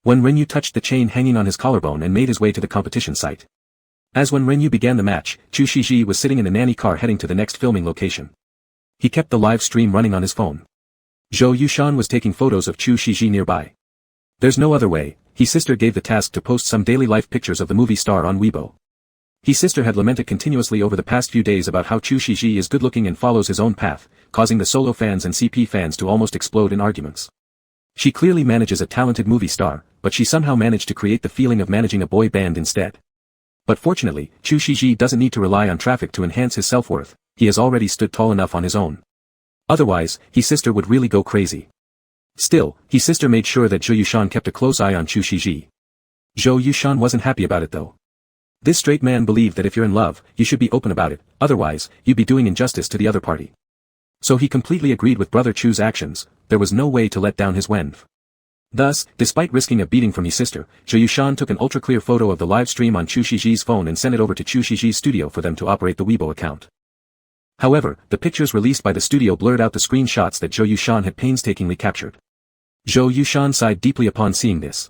Wen Renyu touched the chain hanging on his collarbone and made his way to the competition site. As Wen Renyu began the match, Chu Shiji was sitting in a nanny car heading to the next filming location. He kept the live stream running on his phone. Zhou Yushan was taking photos of Chu Shiji nearby. There's no other way, his sister gave the task to post some daily life pictures of the movie star on Weibo. His sister had lamented continuously over the past few days about how Chu Shiji is good-looking and follows his own path, causing the solo fans and CP fans to almost explode in arguments. She clearly manages a talented movie star, but she somehow managed to create the feeling of managing a boy band instead. But fortunately, Chu Shiji doesn't need to rely on traffic to enhance his self-worth. He has already stood tall enough on his own. Otherwise, his sister would really go crazy. Still, his sister made sure that Zhou Yushan kept a close eye on Chu Shiji. Zhou Yushan wasn't happy about it though. This straight man believed that if you're in love, you should be open about it, otherwise, you'd be doing injustice to the other party. So he completely agreed with Brother Chu's actions, there was no way to let down his Wenf. Thus, despite risking a beating from his sister, Zhou Yushan took an ultra-clear photo of the live stream on Chu Shiji's phone and sent it over to Chu Shiji's studio for them to operate the Weibo account. However, the pictures released by the studio blurred out the screenshots that Zhou Yushan had painstakingly captured. Zhou Yushan sighed deeply upon seeing this.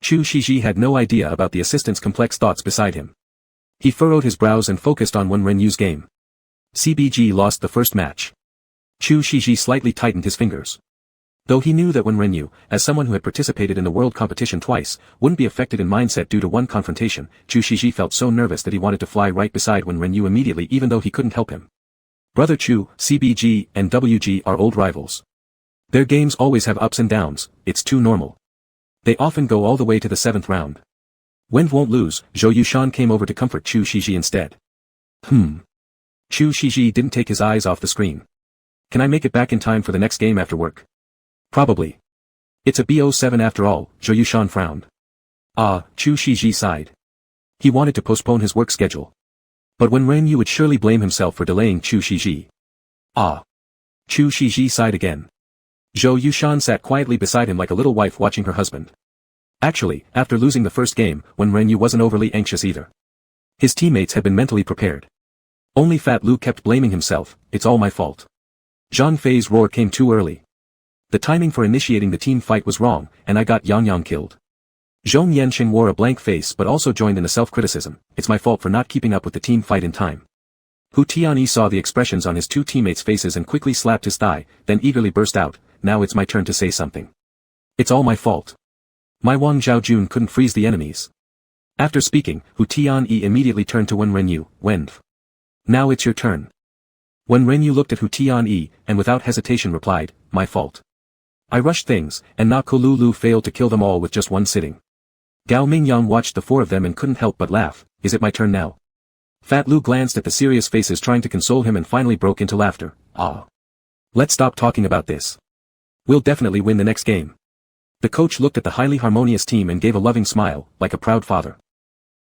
Chu Shiji had no idea about the assistant's complex thoughts beside him. He furrowed his brows and focused on Wen Renyu's game. CBG lost the first match. Chu Shiji slightly tightened his fingers. Though he knew that Wen Renyu, as someone who had participated in the world competition twice, wouldn't be affected in mindset due to one confrontation, Chu Shiji felt so nervous that he wanted to fly right beside Wen Renyu immediately even though he couldn't help him. Brother Chu, CBG, and WG are old rivals. Their games always have ups and downs, it's too normal. They often go all the way to the 7th round. Wen won't lose, Zhou Yushan came over to comfort Chu Shiji instead. Chu Shiji didn't take his eyes off the screen. Can I make it back in time for the next game after work? Probably. It's a BO7 after all, Zhou Yushan frowned. Chu Shiji sighed. He wanted to postpone his work schedule. But Wen Renyu would surely blame himself for delaying Chu Shiji. Chu Shiji sighed again. Zhou Yushan sat quietly beside him like a little wife watching her husband. Actually, after losing the first game, Wen Renyu wasn't overly anxious either. His teammates had been mentally prepared. Only Fat Lu kept blaming himself, it's all my fault. Zhang Fei's roar came too early. The timing for initiating the team fight was wrong, and I got Yang Yang killed. Zhong Yanxing wore a blank face but also joined in the self-criticism, it's my fault for not keeping up with the team fight in time. Hu Tianyi saw the expressions on his two teammates' faces and quickly slapped his thigh, then eagerly burst out, now it's my turn to say something. It's all my fault. My Wang Zhaojun couldn't freeze the enemies. After speaking, Hu Tianyi immediately turned to Wen Renyu, Wenf. Now it's your turn. Wen Renyu looked at Hu Tianyi, and without hesitation replied, my fault. I rushed things, and Na Kolulu failed to kill them all with just one sitting. Gao Mingyang watched the four of them and couldn't help but laugh, is it my turn now? Fat Lou glanced at the serious faces trying to console him and finally broke into laughter. Ah. Let's stop talking about this. We'll definitely win the next game. The coach looked at the highly harmonious team and gave a loving smile, like a proud father.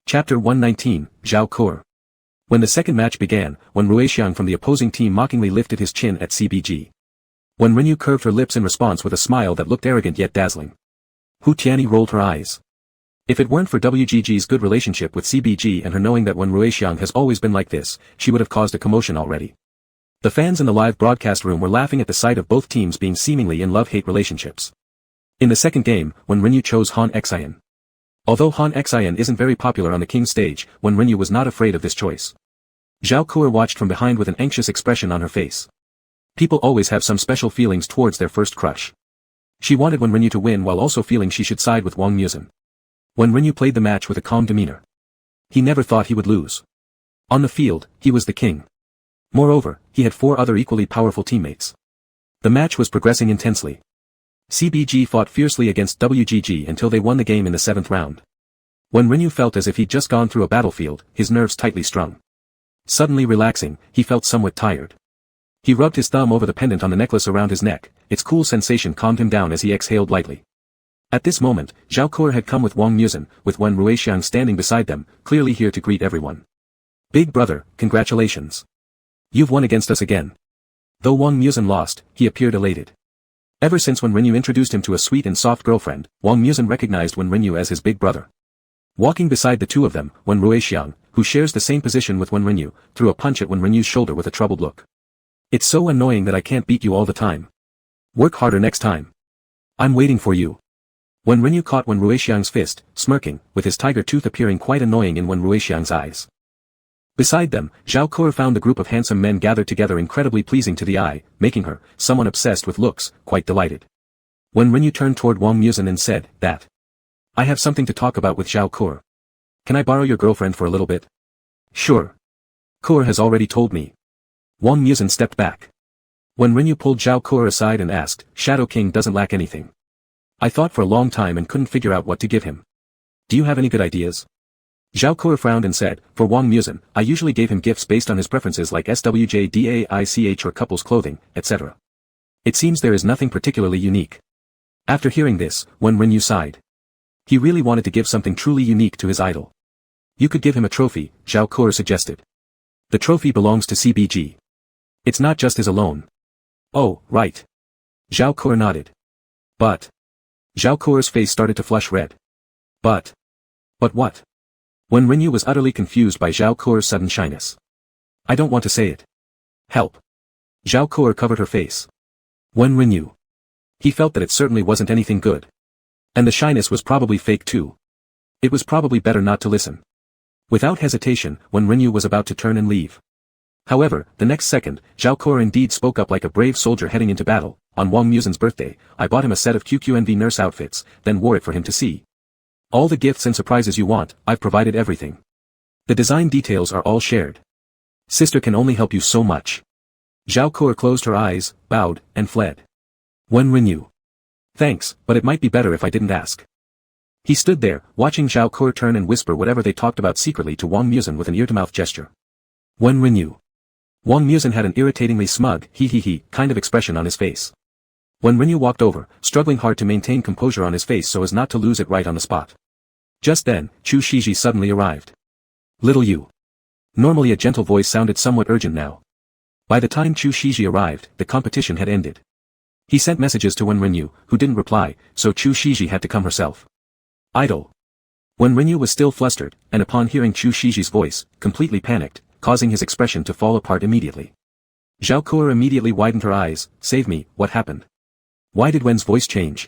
Chapter 119, Zhao Kur. When the second match began, Wen Ruixiang from the opposing team mockingly lifted his chin at CBG. Wen Rinyu curved her lips in response with a smile that looked arrogant yet dazzling. Hu Tianyi rolled her eyes. If it weren't for WGG's good relationship with CBG and her knowing that Wen Ruixiang has always been like this, she would have caused a commotion already. The fans in the live broadcast room were laughing at the sight of both teams being seemingly in love-hate relationships. In the second game, Wen Rinyu chose Han Xian. Although Han Xian isn't very popular on the King's stage, Wen Rinyu was not afraid of this choice. Zhao Kur watched from behind with an anxious expression on her face. People always have some special feelings towards their first crush. She wanted Wen Rinyu to win while also feeling she should side with Wang Muzhen. Wen Rinyu played the match with a calm demeanor. He never thought he would lose. On the field, he was the king. Moreover, he had 4 other equally powerful teammates. The match was progressing intensely. CBG fought fiercely against WGG until they won the game in the 7th round. Wen Rinyu felt as if he'd just gone through a battlefield, his nerves tightly strung. Suddenly relaxing, he felt somewhat tired. He rubbed his thumb over the pendant on the necklace around his neck, its cool sensation calmed him down as he exhaled lightly. At this moment, Zhao Kur had come with Wang Muzhen, with Wen Ruixiang standing beside them, clearly here to greet everyone. Big brother, congratulations. You've won against us again. Though Wang Muzhen lost, he appeared elated. Ever since Wen Rinyu introduced him to a sweet and soft girlfriend, Wang Muzhen recognized Wen Rinyu as his big brother. Walking beside the two of them, Wen Ruixiang, who shares the same position with Wen Rinyu, threw a punch at Wen Rinyu's shoulder with a troubled look. It's so annoying that I can't beat you all the time. Work harder next time. I'm waiting for you. Wen Rinyu caught Wen Ruixiang's fist, smirking, with his tiger tooth appearing quite annoying in Wen Ruixiang's eyes. Beside them, Zhao Kur found the group of handsome men gathered together incredibly pleasing to the eye, making her, someone obsessed with looks, quite delighted. Wen Rinyu turned toward Wang Muzhen and said, that. I have something to talk about with Zhao Kur. Can I borrow your girlfriend for a little bit? Sure. Kur has already told me. Wang Muzhen stepped back. Wen Rinyu pulled Zhao Kur aside and asked, Shadow King doesn't lack anything. I thought for a long time and couldn't figure out what to give him. Do you have any good ideas? Zhao Kur frowned and said, for Wang Muzhen, I usually gave him gifts based on his preferences like SWJDAICH or couples clothing, etc. It seems there is nothing particularly unique. After hearing this, Wen Rinyu sighed. He really wanted to give something truly unique to his idol. You could give him a trophy, Zhao Kur suggested. The trophy belongs to CBG. It's not just his alone. Oh, right. Zhao Kur nodded. But. Zhao Kur's face started to flush red. But what? Wen Rinyu was utterly confused by Zhao Kur's sudden shyness. I don't want to say it. Help. Zhao Kur covered her face. Wen Rinyu. He felt that it certainly wasn't anything good. And the shyness was probably fake too. It was probably better not to listen. Without hesitation, Wen Rinyu was about to turn and leave. However, the next second, Zhao Kur indeed spoke up like a brave soldier heading into battle. On Wang Muzhen's birthday, I bought him a set of QQNV nurse outfits, then wore it for him to see. All the gifts and surprises you want, I've provided everything. The design details are all shared. Sister can only help you so much. Zhao Kur closed her eyes, bowed, and fled. Wen Rinyu. Thanks, but it might be better if I didn't ask. He stood there, watching Zhao Kur turn and whisper whatever they talked about secretly to Wang Muzhen with an ear-to-mouth gesture. Wen Rinyu. Wang Muzhen had an irritatingly smug, hee kind of expression on his face. Wen Rinyu walked over, struggling hard to maintain composure on his face so as not to lose it right on the spot. Just then, Chu Shiji suddenly arrived. Little you. Normally a gentle voice sounded somewhat urgent now. By the time Chu Shiji arrived, the competition had ended. He sent messages to Wen Rinyu, who didn't reply, so Chu Shiji had to come herself. Idle. Wen Rinyu was still flustered, and upon hearing Chu Shiji's voice, completely panicked, causing his expression to fall apart immediately. Zhao Kur immediately widened her eyes. Save me, what happened? Why did Wen's voice change?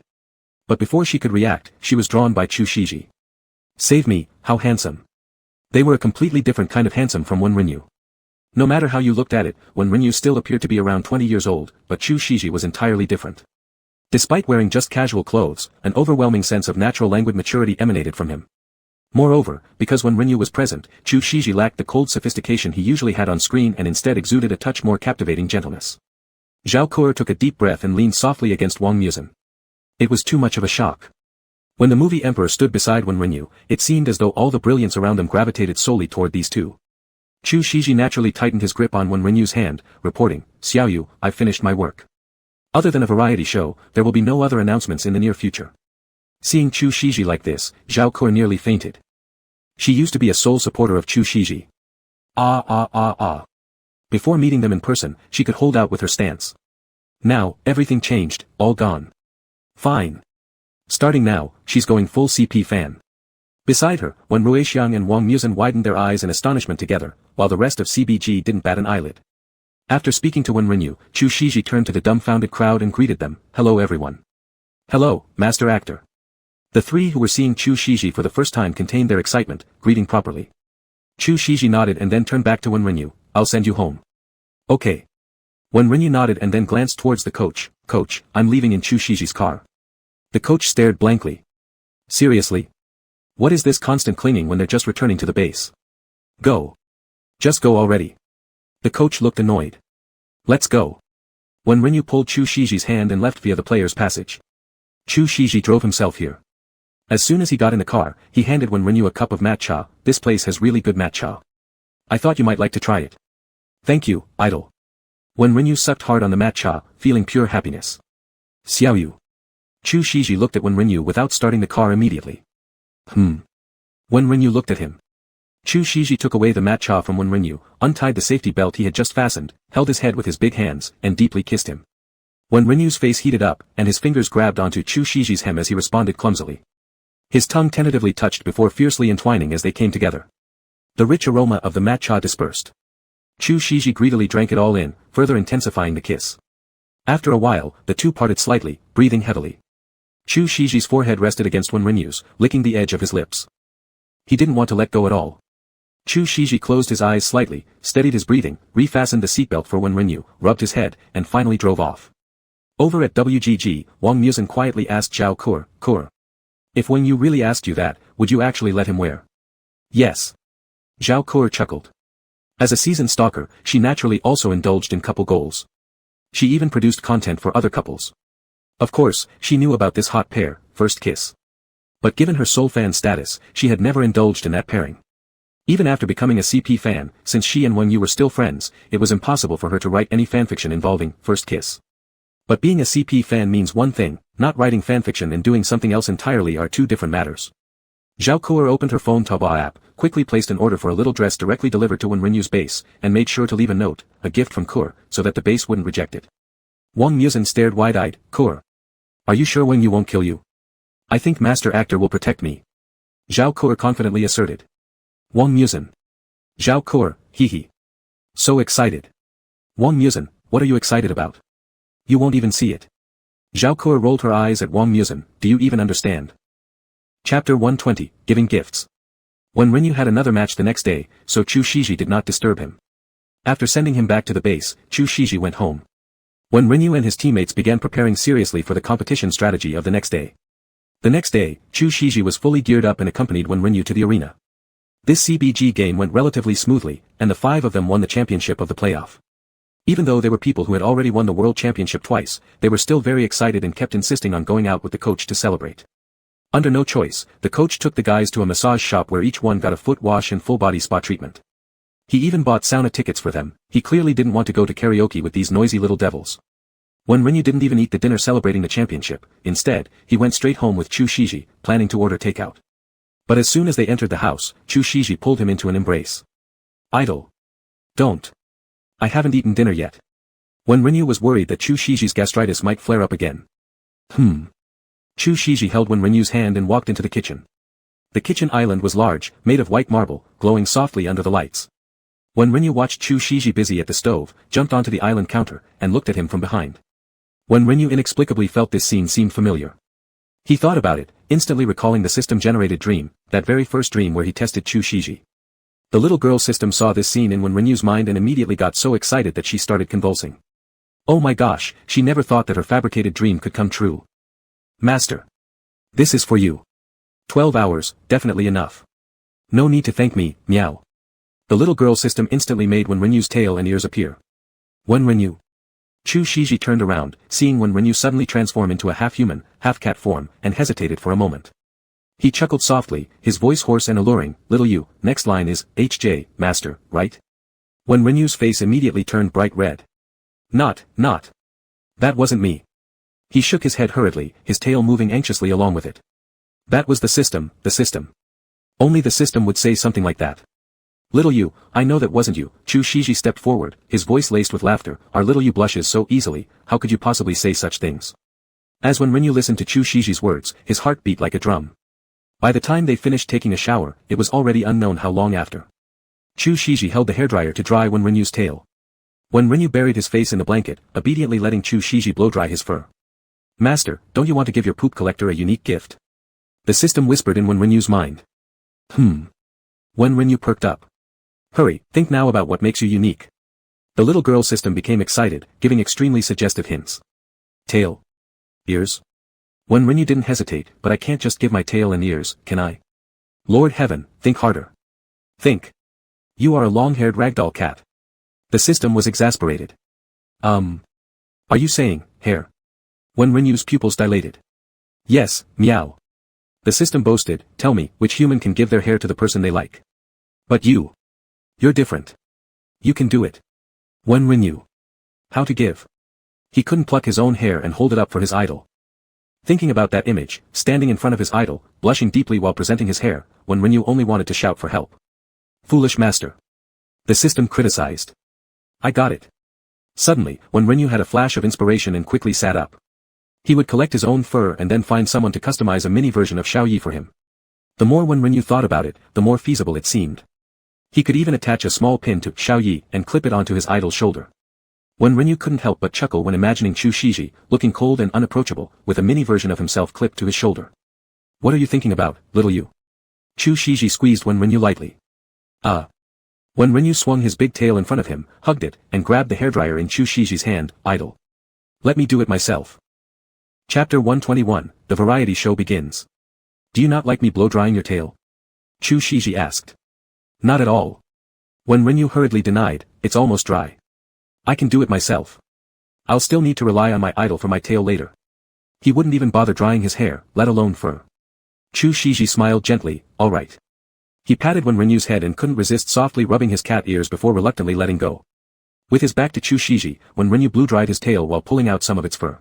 But before she could react, she was drawn by Chu Shiji. Save me, how handsome. They were a completely different kind of handsome from Wen Rinyu. No matter how you looked at it, Wen Rinyu still appeared to be around 20 years old, but Chu Shiji was entirely different. Despite wearing just casual clothes, an overwhelming sense of natural languid maturity emanated from him. Moreover, because Wen Rinyu was present, Chu Shiji lacked the cold sophistication he usually had on screen and instead exuded a touch more captivating gentleness. Zhao Kur took a deep breath and leaned softly against Wang Muzhen. It was too much of a shock. When the movie Emperor stood beside Wen Rinyu, it seemed as though all the brilliance around them gravitated solely toward these two. Chu Shiji naturally tightened his grip on Wen Renyu's hand, reporting, Xiaoyu, I've finished my work. Other than a variety show, there will be no other announcements in the near future. Seeing Chu Shiji like this, Zhao Ke nearly fainted. She used to be a sole supporter of Chu Shiji. Before meeting them in person, she could hold out with her stance. Now, everything changed, all gone. Fine. Starting now, she's going full CP fan. Beside her, when Ruixiang and Wang Muzhen widened their eyes in astonishment together, while the rest of CBG didn't bat an eyelid. After speaking to Wen Renyu, Chu Shiji turned to the dumbfounded crowd and greeted them, hello everyone. Hello, master actor. The three who were seeing Chu Shiji for the first time contained their excitement, greeting properly. Chu Shiji nodded and then turned back to Wen Renyu, I'll send you home. Okay. Wen Renyu nodded and then glanced towards the coach, Coach, I'm leaving in Chu Shiji's car. The coach stared blankly. Seriously? What is this constant clinging when they're just returning to the base? Go. Just go already. The coach looked annoyed. Let's go. Wen Renyu pulled Chu Shiji's hand and left via the player's passage. Chu Shiji drove himself here. As soon as he got in the car, he handed Wen Renyu a cup of matcha. This place has really good matcha. I thought you might like to try it. Thank you, idol. Wen Renyu sucked hard on the matcha, feeling pure happiness. Xiaoyu. Chu Shiji looked at Wen Renyu without starting the car immediately. Wen Renyu looked at him. Chu Shiji took away the matcha from Wen Renyu, untied the safety belt he had just fastened, held his head with his big hands, and deeply kissed him. Wen Renyu's face heated up, and his fingers grabbed onto Chu Shiji's hem as he responded clumsily. His tongue tentatively touched before fiercely entwining as they came together. The rich aroma of the matcha dispersed. Chu Shiji greedily drank it all in, further intensifying the kiss. After a while, the two parted slightly, breathing heavily. Chu Shiji's forehead rested against Wen Renyu's, licking the edge of his lips. He didn't want to let go at all. Chu Shiji closed his eyes slightly, steadied his breathing, refastened the seatbelt for Wen Renyu, rubbed his head, and finally drove off. Over at WGG, Wang Muzhen quietly asked Zhao Ke, if Wen Yu really asked you that, would you actually let him wear? Yes. Zhao Ke chuckled. As a seasoned stalker, she naturally also indulged in couple goals. She even produced content for other couples. Of course, she knew about this hot pair, first kiss. But given her sole fan status, she had never indulged in that pairing. Even after becoming a CP fan, since she and Wang Yu were still friends, it was impossible for her to write any fanfiction involving first kiss. But being a CP fan means one thing, not writing fanfiction and doing something else entirely are two different matters. Zhao Ke opened her phone Taobao app, quickly placed an order for a little dress directly delivered to Wen Renyu's base, and made sure to leave a note, a gift from Ke, so that the base wouldn't reject it. Wang Muzhen stared wide-eyed, Ke. Are you sure Wang Yu won't kill you? I think Master Actor will protect me. Zhao Ke confidently asserted. Wang Muzhen. Zhao Ke, hee. So excited. Wang Muzhen, what are you excited about? You won't even see it. Zhao Ke rolled her eyes at Wang Muzhen, do you even understand? Chapter 120, Giving Gifts. Wen Renyu had another match the next day, so Chu Shiji did not disturb him. After sending him back to the base, Chu Shiji went home. Wen Renyu and his teammates began preparing seriously for the competition strategy of the next day. The next day, Chu Shiji was fully geared up and accompanied Wen Renyu to the arena. This CBG game went relatively smoothly, and the five of them won the championship of the playoff. Even though they were people who had already won the world championship twice, they were still very excited and kept insisting on going out with the coach to celebrate. Under no choice, the coach took the guys to a massage shop where each one got a foot wash and full body spa treatment. He even bought sauna tickets for them. He clearly didn't want to go to karaoke with these noisy little devils. Wen Renyu didn't even eat the dinner celebrating the championship. Instead, he went straight home with Chu Shiji, planning to order takeout. But as soon as they entered the house, Chu Shiji pulled him into an embrace. Idol. Don't. I haven't eaten dinner yet. Wen Renyu was worried that Chu Shiji's gastritis might flare up again. Chu Shiji held Wen Renyu's hand and walked into the kitchen. The kitchen island was large, made of white marble, glowing softly under the lights. Wen Renyu watched Chu Shiji busy at the stove, jumped onto the island counter, and looked at him from behind. Wen Renyu inexplicably felt this scene seemed familiar. He thought about it, instantly recalling the system-generated dream, that very first dream where he tested Chu Shiji. The little girl system saw this scene in Wen Renyu's mind and immediately got so excited that she started convulsing. Oh my gosh, she never thought that her fabricated dream could come true. Master. This is for you. 12 hours, definitely enough. No need to thank me, meow. The little girl system instantly made Wen Renyu's tail and ears appear. Wen Renyu. Chu Shiji turned around, seeing Wen Renyu suddenly transform into a half-human, half-cat form, and hesitated for a moment. He chuckled softly, his voice hoarse and alluring, little you, next line is, HJ, master, right? Wen Renyu's face immediately turned bright red. Not. That wasn't me. He shook his head hurriedly, his tail moving anxiously along with it. That was the system. Only the system would say something like that. Little you, I know that wasn't you. Chu Shiji stepped forward, his voice laced with laughter. Our little you blushes so easily, how could you possibly say such things? As Wen Renyu listened to Chu Shiji's words, his heart beat like a drum. By the time they finished taking a shower, it was already unknown how long after. Chu Shiji held the hairdryer to dry Wen Renyu's tail. Wen Renyu buried his face in the blanket, obediently letting Chu Shiji blow-dry his fur. Master, don't you want to give your poop collector a unique gift? The system whispered in Wen Renyu's mind. Wen Renyu perked up. Hurry, think now about what makes you unique. The little girl system became excited, giving extremely suggestive hints. Tail. Ears. Wen Renyu didn't hesitate, but I can't just give my tail and ears, can I? Lord Heaven, think harder. Think. You are a long-haired ragdoll cat. The system was exasperated. Are you saying, hair? Wen Renyu's pupils dilated. Yes, meow. The system boasted, tell me, which human can give their hair to the person they like? But you. You're different. You can do it. Wen Renyu. How to give? He couldn't pluck his own hair and hold it up for his idol. Thinking about that image, standing in front of his idol, blushing deeply while presenting his hair, Wen Renyu only wanted to shout for help. Foolish master. The system criticized. I got it. Suddenly, Wen Renyu had a flash of inspiration and quickly sat up. He would collect his own fur and then find someone to customize a mini version of Xiaoyi for him. The more Wen Renyu thought about it, the more feasible it seemed. He could even attach a small pin to Xiaoyi and clip it onto his idol's shoulder. Wen Renyu couldn't help but chuckle when imagining Chu Shiji, looking cold and unapproachable, with a mini version of himself clipped to his shoulder. What are you thinking about, little you? Chu Shiji squeezed Wen Renyu lightly. Wen Renyu swung his big tail in front of him, hugged it, and grabbed the hairdryer in Chu Shiji's hand, idle. Let me do it myself. Chapter 121, The Variety Show begins. Do you not like me blow-drying your tail? Chu Shiji asked. Not at all. Wen Renyu hurriedly denied, it's almost dry. I can do it myself. I'll still need to rely on my idol for my tail later. He wouldn't even bother drying his hair, let alone fur. Chu Shiji smiled gently, all right. He patted Wen Renyu's head and couldn't resist softly rubbing his cat ears before reluctantly letting go. With his back to Chu Shiji, Wen Renyu blew-dried his tail while pulling out some of its fur.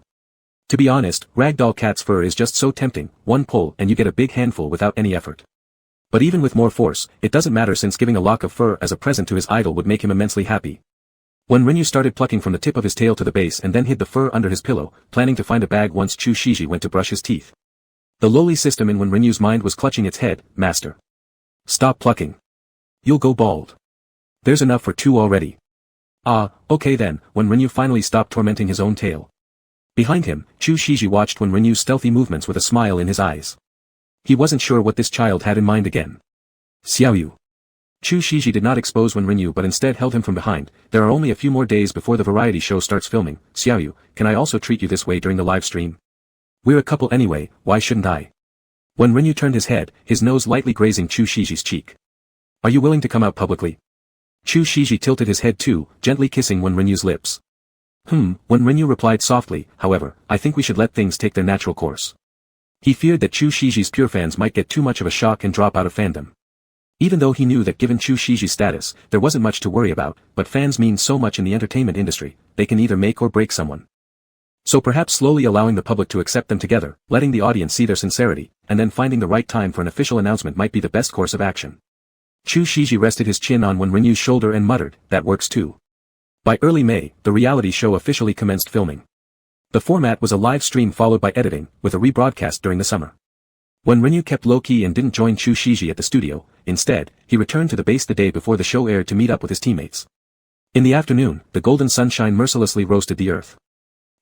To be honest, ragdoll cat's fur is just so tempting, one pull and you get a big handful without any effort. But even with more force, it doesn't matter since giving a lock of fur as a present to his idol would make him immensely happy. Wen Renyu started plucking from the tip of his tail to the base and then hid the fur under his pillow, planning to find a bag once Chu Shiji went to brush his teeth. The lowly system in Wen Renyu's mind was clutching its head, master. Stop plucking. You'll go bald. There's enough for two already. Okay then, Wen Renyu finally stopped tormenting his own tail. Behind him, Chu Shiji watched Wen Renyu's stealthy movements with a smile in his eyes. He wasn't sure what this child had in mind again. Xiaoyu. Chu Shiji did not expose Wen Renyu but instead held him from behind. There are only a few more days before the variety show starts filming. Xiaoyu, can I also treat you this way during the live stream? We're a couple anyway, why shouldn't I? Wen Renyu turned his head, his nose lightly grazing Chu Shiji's cheek. Are you willing to come out publicly? Chu Shiji tilted his head too, gently kissing Wen Renyu's lips. Wen Renyu replied softly, however, I think we should let things take their natural course. He feared that Chu Shiji's pure fans might get too much of a shock and drop out of fandom. Even though he knew that given Chu Shiji's status, there wasn't much to worry about, but fans mean so much in the entertainment industry, they can either make or break someone. So perhaps slowly allowing the public to accept them together, letting the audience see their sincerity, and then finding the right time for an official announcement might be the best course of action. Chu Shiji rested his chin on Wen Renyu's shoulder and muttered, that works too. By early May, the reality show officially commenced filming. The format was a live stream followed by editing, with a rebroadcast during the summer. Wen Renyu kept low-key and didn't join Chu Shiji at the studio. Instead, he returned to the base the day before the show aired to meet up with his teammates. In the afternoon, the golden sunshine mercilessly roasted the earth.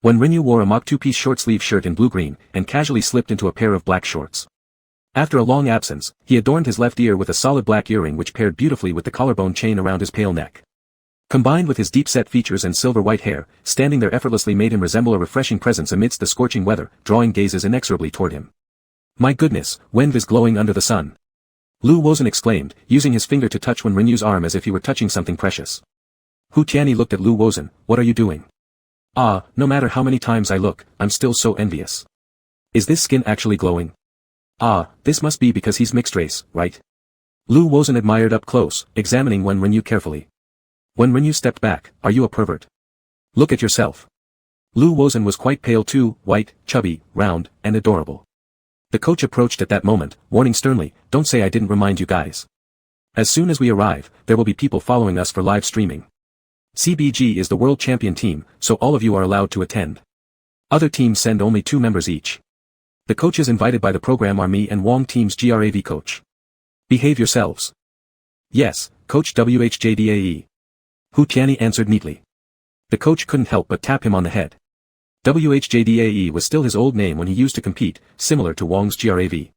Wen Renyu wore a mock two-piece short-sleeve shirt in blue-green, and casually slipped into a pair of black shorts. After a long absence, he adorned his left ear with a solid black earring which paired beautifully with the collarbone chain around his pale neck. Combined with his deep-set features and silver-white hair, standing there effortlessly made him resemble a refreshing presence amidst the scorching weather, drawing gazes inexorably toward him. My goodness, Wen is glowing under the sun. Lu Wozhen exclaimed, using his finger to touch Wen Renyu's arm as if he were touching something precious. Hu Tianyi looked at Lu Wozhen, what are you doing? No matter how many times I look, I'm still so envious. Is this skin actually glowing? This must be because he's mixed race, right? Lu Wozhen admired up close, examining Wen Renyu carefully. When Renyu stepped back, "Are you a pervert? Look at yourself." Lu Wozhen was quite pale too, white, chubby, round, and adorable. The coach approached at that moment, warning sternly, "Don't say I didn't remind you guys. As soon as we arrive, there will be people following us for live streaming. CBG is the world champion team, so all of you are allowed to attend. Other teams send only 2 members each. The coaches invited by the program are me and Wong Team's GRAV coach. Behave yourselves." "Yes, Coach WHJDAE. Hu Tianyi answered neatly. The coach couldn't help but tap him on the head. WHJDAE was still his old name when he used to compete, similar to Wong's GRAV.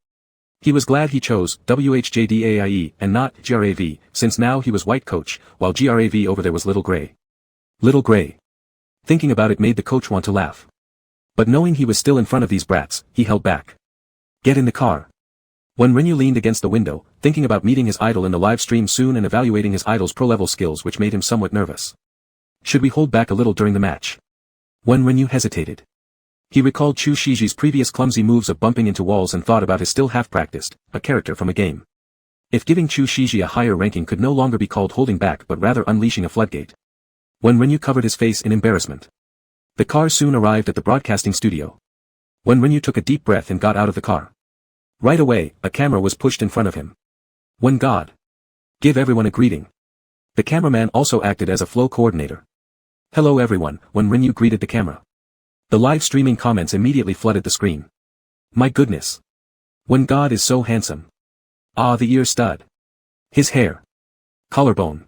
He was glad he chose WHJDAIE and not GRAV, since now he was white coach, while GRAV over there was little gray. Little gray. Thinking about it made the coach want to laugh. But knowing he was still in front of these brats, he held back. "Get in the car." When Renyu leaned against the window, thinking about meeting his idol in the live stream soon and evaluating his idol's pro-level skills, which made him somewhat nervous. Should we hold back a little during the match? When Renyu hesitated. He recalled Chu Shiji's previous clumsy moves of bumping into walls and thought about his still half-practiced, a character from a game. If giving Chu Shiji a higher ranking could no longer be called holding back but rather unleashing a floodgate. When Renyu covered his face in embarrassment. The car soon arrived at the broadcasting studio. When Renyu took a deep breath and got out of the car. Right away, a camera was pushed in front of him. When God. Give everyone a greeting. The cameraman also acted as a flow coordinator. "Hello everyone," when Renyu greeted the camera. The live streaming comments immediately flooded the screen. "My goodness. When God is so handsome. Ah, the ear stud. His hair. Collarbone.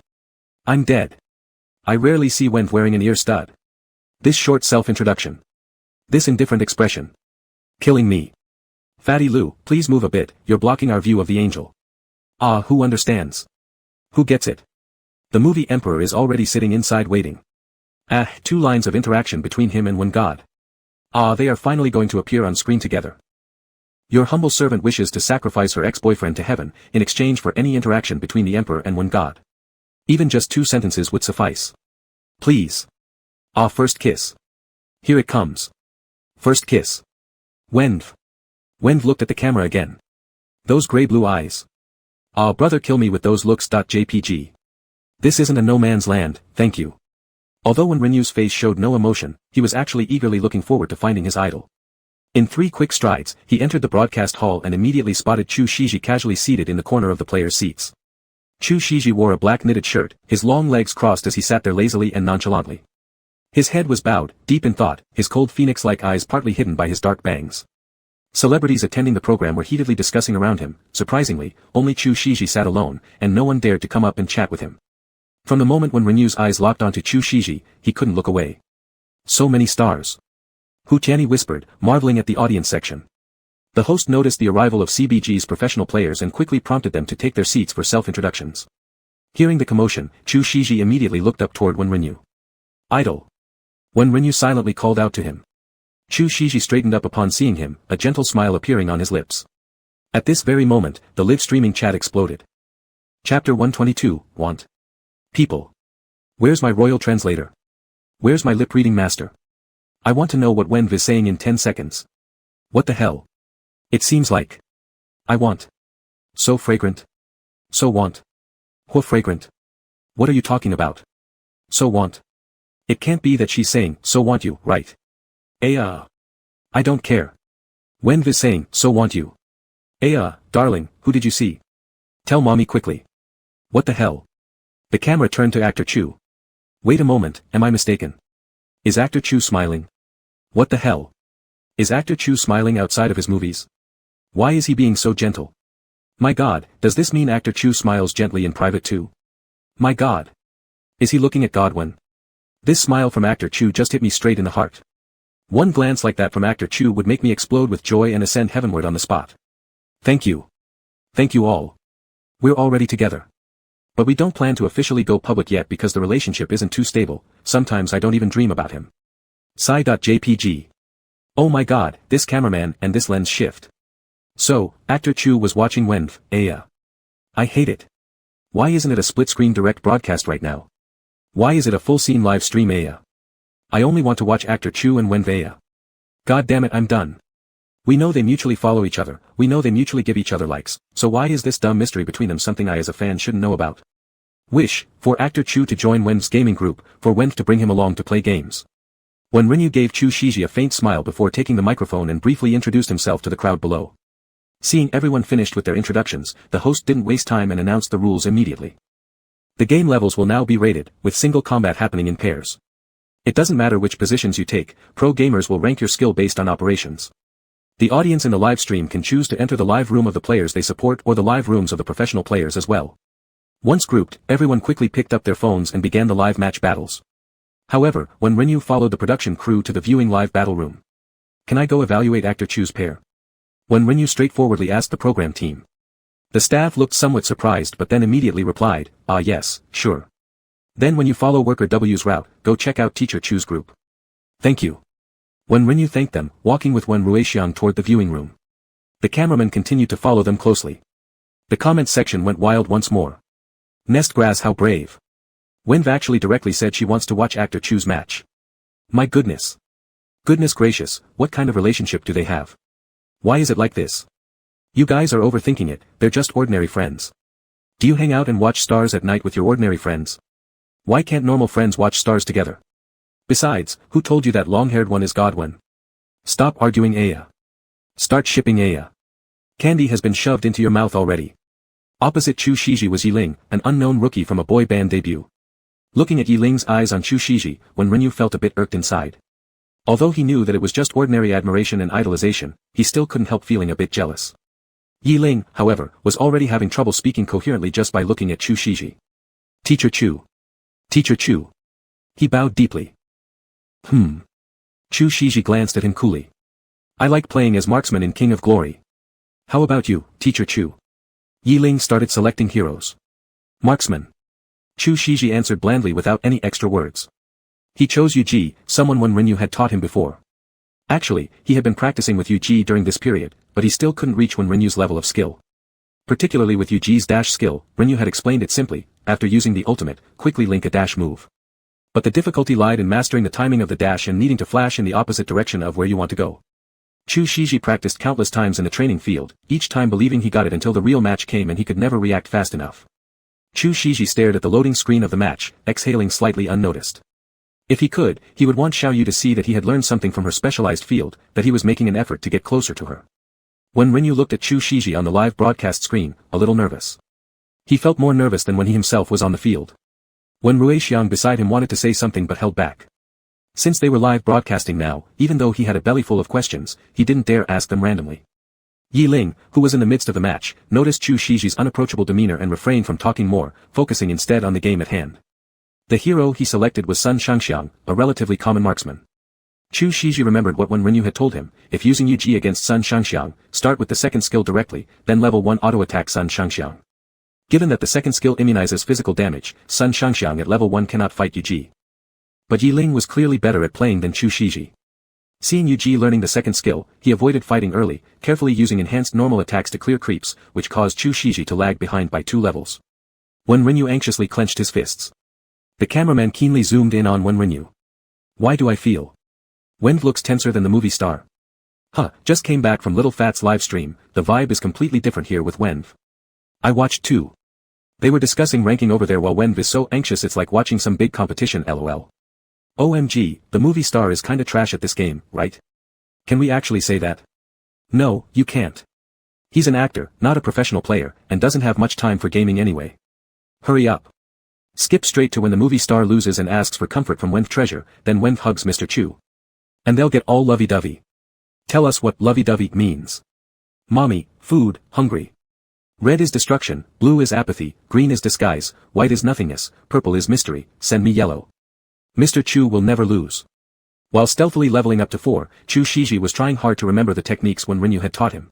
I'm dead. I rarely see Wen wearing an ear stud. This short self-introduction. This indifferent expression. Killing me. Fatty Lu, please move a bit, you're blocking our view of the angel. Ah, who understands? Who gets it? The movie Emperor is already sitting inside waiting. Ah, 2 lines of interaction between him and When God. Ah, they are finally going to appear on screen together. Your humble servant wishes to sacrifice her ex-boyfriend to heaven, in exchange for any interaction between the Emperor and When God. Even just 2 sentences would suffice. Please. Ah, first kiss. Here it comes. First kiss. Wenv. Wenv looked at the camera again. Those gray-blue eyes. Ah, brother, kill me with those looks. JPG. This isn't a no man's land, thank you. Although when Renyu's face showed no emotion, he was actually eagerly looking forward to finding his idol. In 3 quick strides, he entered the broadcast hall and immediately spotted Chu Shiji casually seated in the corner of the players' seats. Chu Shiji wore a black knitted shirt, his long legs crossed as he sat there lazily and nonchalantly. His head was bowed, deep in thought, his cold phoenix-like eyes partly hidden by his dark bangs. Celebrities attending the program were heatedly discussing around him. Surprisingly, only Chu Shiji sat alone, and no one dared to come up and chat with him. From the moment when Renyu's eyes locked onto Chu Shiji, he couldn't look away. So many stars. Hu Tianyi whispered, marveling at the audience section. The host noticed the arrival of CBG's professional players and quickly prompted them to take their seats for self-introductions. Hearing the commotion, Chu Shiji immediately looked up toward Wen Renyu. Idol. When Renyu silently called out to him. Chu Shiji straightened up upon seeing him, a gentle smile appearing on his lips. At this very moment, the live streaming chat exploded. Chapter 122, Want. People. Where's my royal translator? Where's my lip-reading master? I want to know what Wenv is saying in 10 seconds. What the hell? It seems like. I want. So fragrant. So want. Wha fragrant. What are you talking about? So want. It can't be that she's saying, so want you, right? I don't care. Wenv is saying, so want you. Darling, who did you see? Tell mommy quickly. What the hell? The camera turned to actor Chu. Wait a moment, am I mistaken? Is actor Chu smiling? What the hell? Is actor Chu smiling outside of his movies? Why is he being so gentle? My god, does this mean actor Chu smiles gently in private too? My god. Is he looking at Godwin? This smile from actor Chu just hit me straight in the heart. One glance like that from actor Chu would make me explode with joy and ascend heavenward on the spot. Thank you. Thank you all. We're already together. But we don't plan to officially go public yet because the relationship isn't too stable, sometimes I don't even dream about him. Sigh.jpg. Oh my god, this cameraman and this lens shift. So, actor Chu was watching Wenv, I hate it. Why isn't it a split-screen direct broadcast right now? Why is it a full-scene live stream I only want to watch actor Chu and Wenv God damn it, I'm done. We know they mutually follow each other, we know they mutually give each other likes, so why is this dumb mystery between them something I as a fan shouldn't know about? Wish, for actor Chu to join Wen's gaming group, for Wen to bring him along to play games. When Renyu gave Chu Shiji a faint smile before taking the microphone and briefly introduced himself to the crowd below. Seeing everyone finished with their introductions, the host didn't waste time and announced the rules immediately. The game levels will now be rated, with single combat happening in pairs. It doesn't matter which positions you take, pro gamers will rank your skill based on operations. The audience in the live stream can choose to enter the live room of the players they support or the live rooms of the professional players as well. Once grouped, everyone quickly picked up their phones and began the live match battles. However, when Renyu followed the production crew to the viewing live battle room. Can I go evaluate actor Chu's pair? When Renyu straightforwardly asked the program team. The staff looked somewhat surprised but then immediately replied, yes, sure. Then when you follow worker W's route, go check out teacher Chu's group. Thank you. When Renyu thanked them, walking with Wen Ruexiang toward the viewing room. The cameraman continued to follow them closely. The comments section went wild once more. Nest grass, how brave. Wenv actually directly said she wants to watch actor Chu's match. My goodness. Goodness gracious, what kind of relationship do they have? Why is it like this? You guys are overthinking it, they're just ordinary friends. Do you hang out and watch stars at night with your ordinary friends? Why can't normal friends watch stars together? Besides, who told you that long-haired one is Godwin? Stop arguing Aya. Start shipping Aya. Candy has been shoved into your mouth already. Opposite Chu Shiji was Yiling, an unknown rookie from a boy band debut. Looking at Yiling's eyes on Chu Shiji, when Renyu felt a bit irked inside. Although he knew that it was just ordinary admiration and idolization, he still couldn't help feeling a bit jealous. Yiling, however, was already having trouble speaking coherently just by looking at Chu Shiji. Teacher Chu. Teacher Chu. He bowed deeply. Chu Shiji glanced at him coolly. I like playing as marksman in King of Glory. How about you, Teacher Chu? Yiling started selecting heroes. Marksman. Chu Shiji answered blandly without any extra words. He chose Yuji, someone Wen Renyu had taught him before. Actually, he had been practicing with Yuji during this period, but he still couldn't reach Wen Renyu's level of skill. Particularly with Yuji's dash skill, Renyu had explained it simply, after using the ultimate, quickly link a dash move. But the difficulty lied in mastering the timing of the dash and needing to flash in the opposite direction of where you want to go. Chu Shiji practiced countless times in the training field, each time believing he got it until the real match came and he could never react fast enough. Chu Shiji stared at the loading screen of the match, exhaling slightly unnoticed. If he could, he would want Xiao Yu to see that he had learned something from her specialized field, that he was making an effort to get closer to her. When Renyu looked at Chu Shiji on the live broadcast screen, a little nervous. He felt more nervous than when he himself was on the field. When Ruexiang beside him wanted to say something but held back. Since they were live broadcasting now, even though he had a belly full of questions, he didn't dare ask them randomly. Yiling, who was in the midst of the match, noticed Chu Shiji's unapproachable demeanor and refrained from talking more, focusing instead on the game at hand. The hero he selected was Sun Shangxiang, a relatively common marksman. Chu Shiji remembered what Wen Renyu had told him, if using Yuji against Sun Shangxiang, start with the second skill directly, then level 1 auto-attack Sun Shangxiang. Given that the second skill immunizes physical damage, Sun Shangxiang at level 1 cannot fight Yuji. But Yiling was clearly better at playing than Chu Shiji. Seeing Yuji learning the second skill, he avoided fighting early, carefully using enhanced normal attacks to clear creeps, which caused Chu Shiji to lag behind by 2 levels. Wen Renyu anxiously clenched his fists. The cameraman keenly zoomed in on Wen Renyu. Why do I feel? Wenv looks tenser than the movie star. Just came back from Little Fat's live stream, the vibe is completely different here with Wenv. I watched too. They were discussing ranking over there while Wenv is so anxious it's like watching some big competition lol. OMG, the movie star is kinda trash at this game, right? Can we actually say that? No, you can't. He's an actor, not a professional player, and doesn't have much time for gaming anyway. Hurry up. Skip straight to when the movie star loses and asks for comfort from Wenv Treasure, then Wenv hugs Mr. Chu. And they'll get all lovey-dovey. Tell us what lovey-dovey means. Mommy, food, hungry. Red is destruction, blue is apathy, green is disguise, white is nothingness, purple is mystery, send me yellow. Mr. Chu will never lose. While stealthily leveling up to 4, Chu Shiji was trying hard to remember the techniques Wen Renyu had taught him.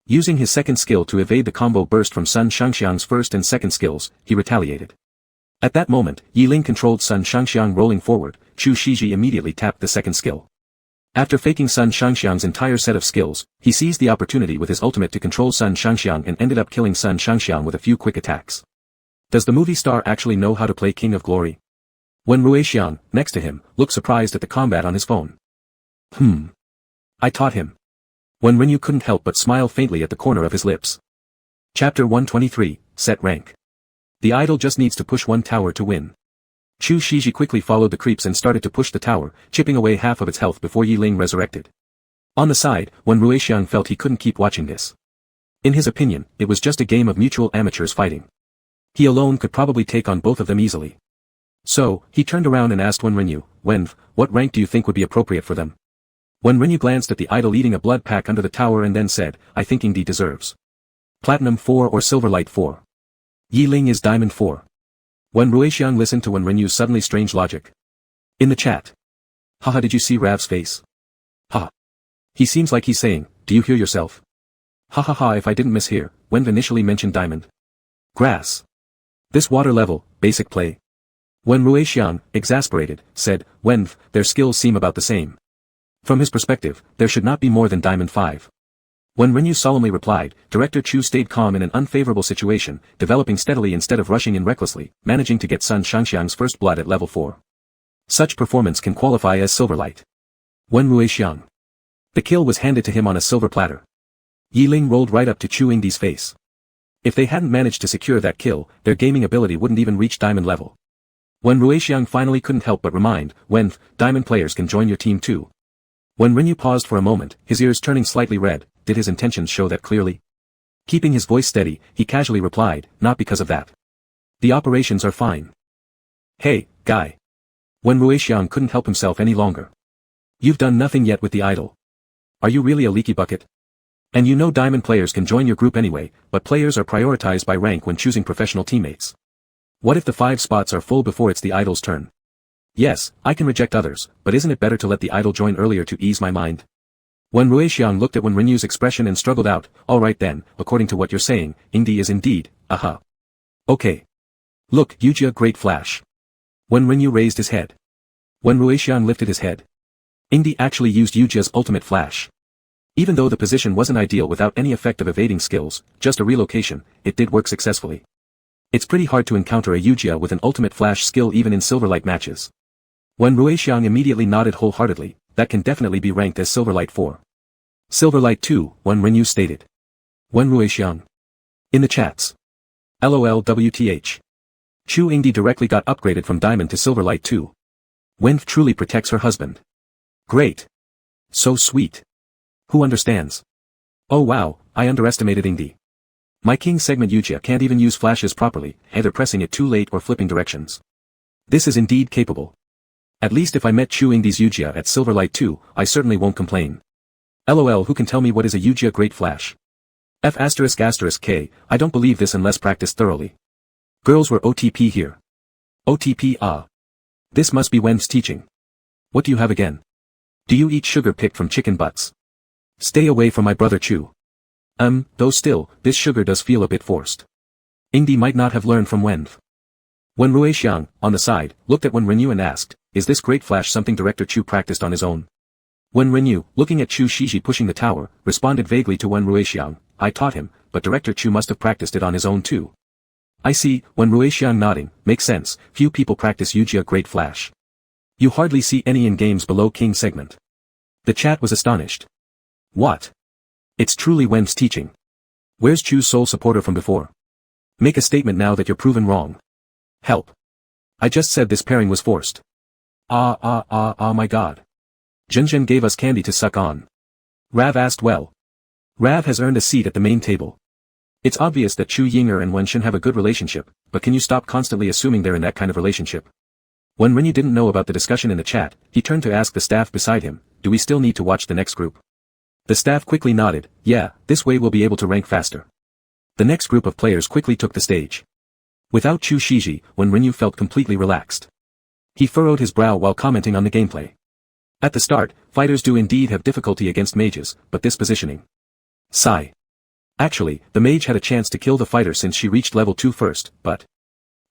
Using his second skill to evade the combo burst from Sun Shangxiang's first and second skills, he retaliated. At that moment, Yiling controlled Sun Shangxiang rolling forward, Chu Shiji immediately tapped the second skill. After faking Sun Shangxiang's entire set of skills, he seized the opportunity with his ultimate to control Sun Shangxiang and ended up killing Sun Shangxiang with a few quick attacks. Does the movie star actually know how to play King of Glory? When Ruexiang, next to him, looked surprised at the combat on his phone. I taught him. When Renyu couldn't help but smile faintly at the corner of his lips. Chapter 123, Set Rank. The idol just needs to push one tower to win. Chu Shiji quickly followed the creeps and started to push the tower, chipping away half of its health before Yi Ling resurrected. On the side, Wen Ruixiang felt he couldn't keep watching this. In his opinion, it was just a game of mutual amateurs fighting. He alone could probably take on both of them easily. So, he turned around and asked Wen Renyu, "Wenv, what rank do you think would be appropriate for them?" Wen Renyu glanced at the idol eating a blood pack under the tower and then said, "I think Yingdi deserves Platinum 4 or Silverlight 4. Yi Ling is Diamond 4. Wen Ruixiang listened to Wen Renyu's suddenly strange logic. In the chat. Haha, did you see Rav's face? Ha. He seems like he's saying, do you hear yourself? Ha ha ha, if I didn't mishear, Wenv initially mentioned Diamond. Grass. This water level, basic play. Wen Ruixiang, exasperated, said, Wenv, their skills seem about the same. From his perspective, there should not be more than Diamond 5. Wen Renyu solemnly replied, Director Chu stayed calm in an unfavorable situation, developing steadily instead of rushing in recklessly, managing to get Sun Shangxiang's first blood at level 4. Such performance can qualify as Silverlight. Wen Ruixiang. The kill was handed to him on a silver platter. Yi Ling rolled right up to Chu Yingdi's face. If they hadn't managed to secure that kill, their gaming ability wouldn't even reach Diamond level. Wen Ruixiang finally couldn't help but remind, Wenv, Diamond players can join your team too. Wen Renyu paused for a moment, his ears turning slightly red. Did his intentions show that clearly? Keeping his voice steady, he casually replied, not because of that. The operations are fine. Hey, guy. Wen Ruixiang couldn't help himself any longer. You've done nothing yet with the idol. Are you really a leaky bucket? And you know Diamond players can join your group anyway, but players are prioritized by rank when choosing professional teammates. What if the 5 spots are full before it's the idol's turn? Yes, I can reject others, but isn't it better to let the idol join earlier to ease my mind? Wen Ruixiang looked at Wen Renyu's expression and struggled out, alright then, according to what you're saying, Yingdi is indeed, aha. Okay. Look, Yujia great flash. Wen Renyu raised his head. Wen Ruixiang lifted his head. Yingdi actually used Yujia's ultimate flash. Even though the position wasn't ideal without any effective evading skills, just a relocation, it did work successfully. It's pretty hard to encounter a Yujia with an ultimate flash skill even in Silverlight matches. Wen Ruixiang immediately nodded wholeheartedly. That can definitely be ranked as Silverlight 4. Silverlight 2, Wen Renyu stated. Wen Ruixiang. In the chats. LOL WTH. Chu Yingdi directly got upgraded from Diamond to Silverlight 2. Wenv truly protects her husband. Great. So sweet. Who understands? Oh wow, I underestimated Yingdi. My king segment Yujia can't even use flashes properly, either pressing it too late or flipping directions. This is indeed capable. At least if I met Chu Yingdi's Yujia at Silverlight 2, I certainly won't complain. LOL, who can tell me what is a Yujia Great Flash? F***K, I don't believe this unless practiced thoroughly. Girls were OTP here. OTP ah. This must be Wen's teaching. What do you have again? Do you eat sugar picked from chicken butts? Stay away from my brother Chu. Though still, this sugar does feel a bit forced. Yingdi might not have learned from Wenv. Wen Ruixiang, on the side, looked at Wen Renyu and asked, is this great flash something Director Chu practiced on his own? Wen Renyu, looking at Chu Shiji pushing the tower, responded vaguely to Wen Ruixiang, I taught him, but Director Chu must have practiced it on his own too. I see, Wen Ruixiang nodding, makes sense, few people practice Yujia Great Flash. You hardly see any in games below King segment. The chat was astonished. What? It's truly Wen's teaching. Where's Chu's sole supporter from before? Make a statement now that you're proven wrong. Help. I just said this pairing was forced. My god. Jinjin gave us candy to suck on. Rav asked well. Rav has earned a seat at the main table. It's obvious that Chu Yinger and Wen Shen have a good relationship, but can you stop constantly assuming they're in that kind of relationship? When Renyu didn't know about the discussion in the chat, he turned to ask the staff beside him, do we still need to watch the next group? The staff quickly nodded, yeah, this way we'll be able to rank faster. The next group of players quickly took the stage. Without Chu Shiji, Wen Renyu felt completely relaxed. He furrowed his brow while commenting on the gameplay. At the start, fighters do indeed have difficulty against mages, but this positioning. Sigh. Actually, the mage had a chance to kill the fighter since she reached level 2 first, but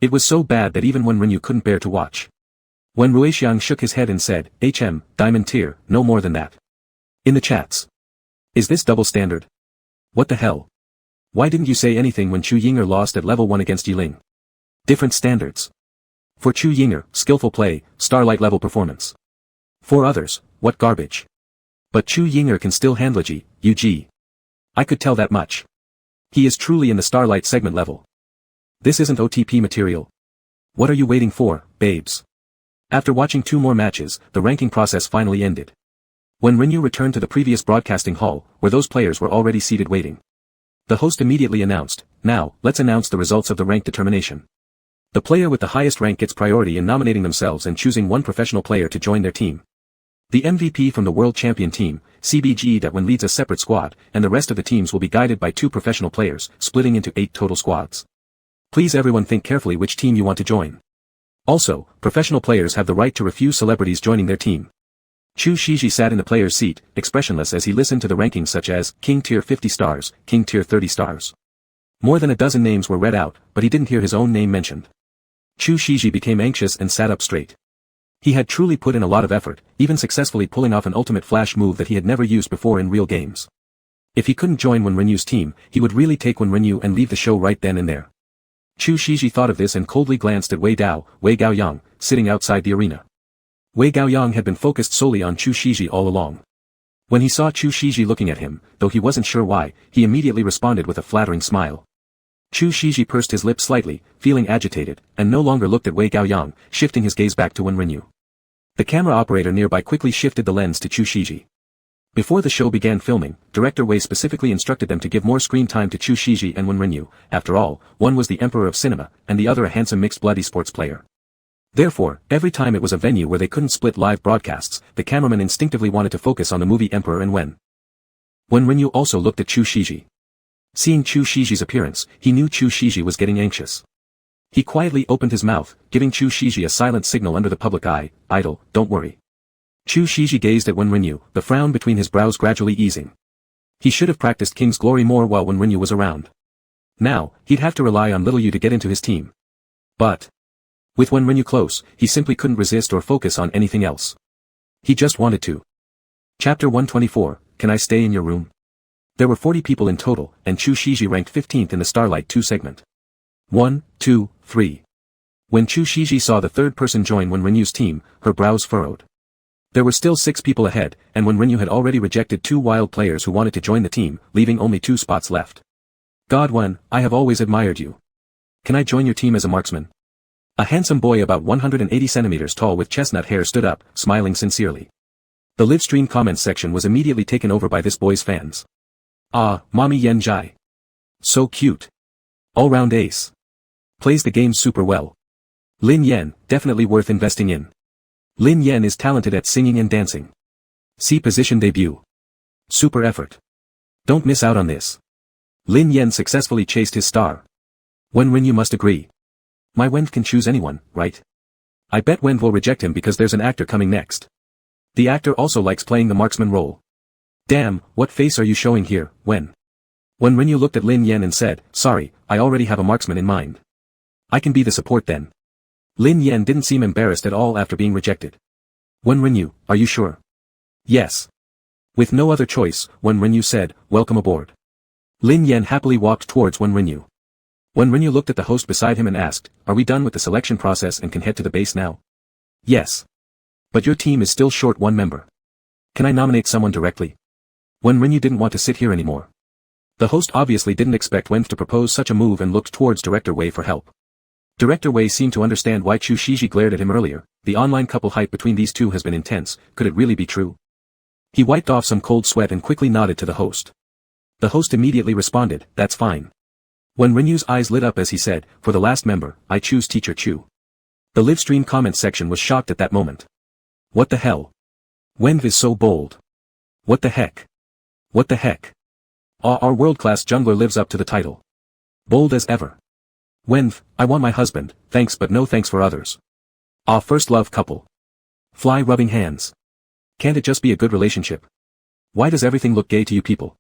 it was so bad that even Wen Renyu couldn't bear to watch. Wen Ruixiang shook his head and said, Diamond tier, no more than that. In the chats. Is this double standard? What the hell? Why didn't you say anything when Chu Yinger lost at level 1 against Yiling? Different standards. For Chu Yinger, skillful play, starlight level performance. For others, what garbage. But Chu Yinger can still handle UG. I could tell that much. He is truly in the starlight segment level. This isn't OTP material. What are you waiting for, babes? After watching 2 more matches, the ranking process finally ended. When Rinyu returned to the previous broadcasting hall, where those players were already seated waiting, the host immediately announced, "Now, let's announce the results of the rank determination. The player with the highest rank gets priority in nominating themselves and choosing one professional player to join their team. The MVP from the World Champion team, CBG-1 leads a separate squad, and the rest of the teams will be guided by 2 professional players, splitting into 8 total squads. Please everyone think carefully which team you want to join. Also, professional players have the right to refuse celebrities joining their team." Chu Shiji sat in the player's seat, expressionless as he listened to the rankings such as, King Tier 50 stars, King Tier 30 stars. More than a dozen names were read out, but he didn't hear his own name mentioned. Chu Shiji became anxious and sat up straight. He had truly put in a lot of effort, even successfully pulling off an ultimate flash move that he had never used before in real games. If he couldn't join Wenryu's team, he would really take Wenryu and leave the show right then and there. Chu Shiji thought of this and coldly glanced at Wei Gaoyang, sitting outside the arena. Wei Gaoyang had been focused solely on Chu Shiji all along. When he saw Chu Shiji looking at him, though he wasn't sure why, he immediately responded with a flattering smile. Chu Shiji pursed his lips slightly, feeling agitated, and no longer looked at Wei Gaoyang, shifting his gaze back to Wenryu. The camera operator nearby quickly shifted the lens to Chu Shiji. Before the show began filming, Director Wei specifically instructed them to give more screen time to Chu Shiji and Wenryu. After all, one was the emperor of cinema, and the other a handsome mixed-blood esports player. Therefore, every time it was a venue where they couldn't split live broadcasts, the cameraman instinctively wanted to focus on the movie Emperor and Wenryu also looked at Chu Shiji. Seeing Chu Shiji's appearance, he knew Chu Shiji was getting anxious. He quietly opened his mouth, giving Chu Shiji a silent signal under the public eye, "Idol, don't worry." Chu Shiji gazed at Wenryu, the frown between his brows gradually easing. He should have practiced King's Glory more while Wenryu was around. Now, he'd have to rely on Little Yu to get into his team. But with Wenryu close, he simply couldn't resist or focus on anything else. He just wanted to. Chapter 124, Can I Stay in Your Room? There were 40 people in total, and Chu Shiji ranked 15th in the Starlight 2 segment. 1, 2, 3. When Chu Shiji saw the third person join Wenryu's team, her brows furrowed. There were still 6 people ahead, and Wenryu had already rejected 2 wild players who wanted to join the team, leaving only 2 spots left. "God Wen, I have always admired you. Can I join your team as a marksman?" A handsome boy about 180 centimeters tall with chestnut hair stood up, smiling sincerely. The livestream comments section was immediately taken over by this boy's fans. "Ah, Mommy Yen Jai. So cute. All-round ace. Plays the game super well. Lin Yen, definitely worth investing in. Lin Yen is talented at singing and dancing. See position debut. Super effort. Don't miss out on this. Lin Yen successfully chased his star. Wenryu must agree. My Wen can choose anyone, right? I bet Wen will reject him because there's an actor coming next. The actor also likes playing the marksman role. Damn, what face are you showing here, Wen?" Wenryu looked at Lin Yen and said, "Sorry, I already have a marksman in mind. I can be the support then." Lin Yen didn't seem embarrassed at all after being rejected. "Wenryu, are you sure?" "Yes." With no other choice, Wenryu said, "Welcome aboard." Lin Yen happily walked towards Wenryu. Wenryu looked at the host beside him and asked, "Are we done with the selection process and can head to the base now?" "Yes. But your team is still short 1 member. Can I nominate someone directly?" Wenryu didn't want to sit here anymore. The host obviously didn't expect Wen to propose such a move and looked towards Director Wei for help. Director Wei seemed to understand why Chu Shiji glared at him earlier. The online couple hype between these two has been intense, could it really be true? He wiped off some cold sweat and quickly nodded to the host. The host immediately responded, "That's fine." Wenryu's eyes lit up as he said, "For the last member, I choose Teacher Chu." The livestream comments section was shocked at that moment. What the hell? Wenv is so bold. What the heck? What the heck? Our world-class jungler lives up to the title. Bold as ever. Wenv, I want my husband, thanks but no thanks for others. First love couple. Fly rubbing hands. Can't it just be a good relationship? Why does everything look gay to you people?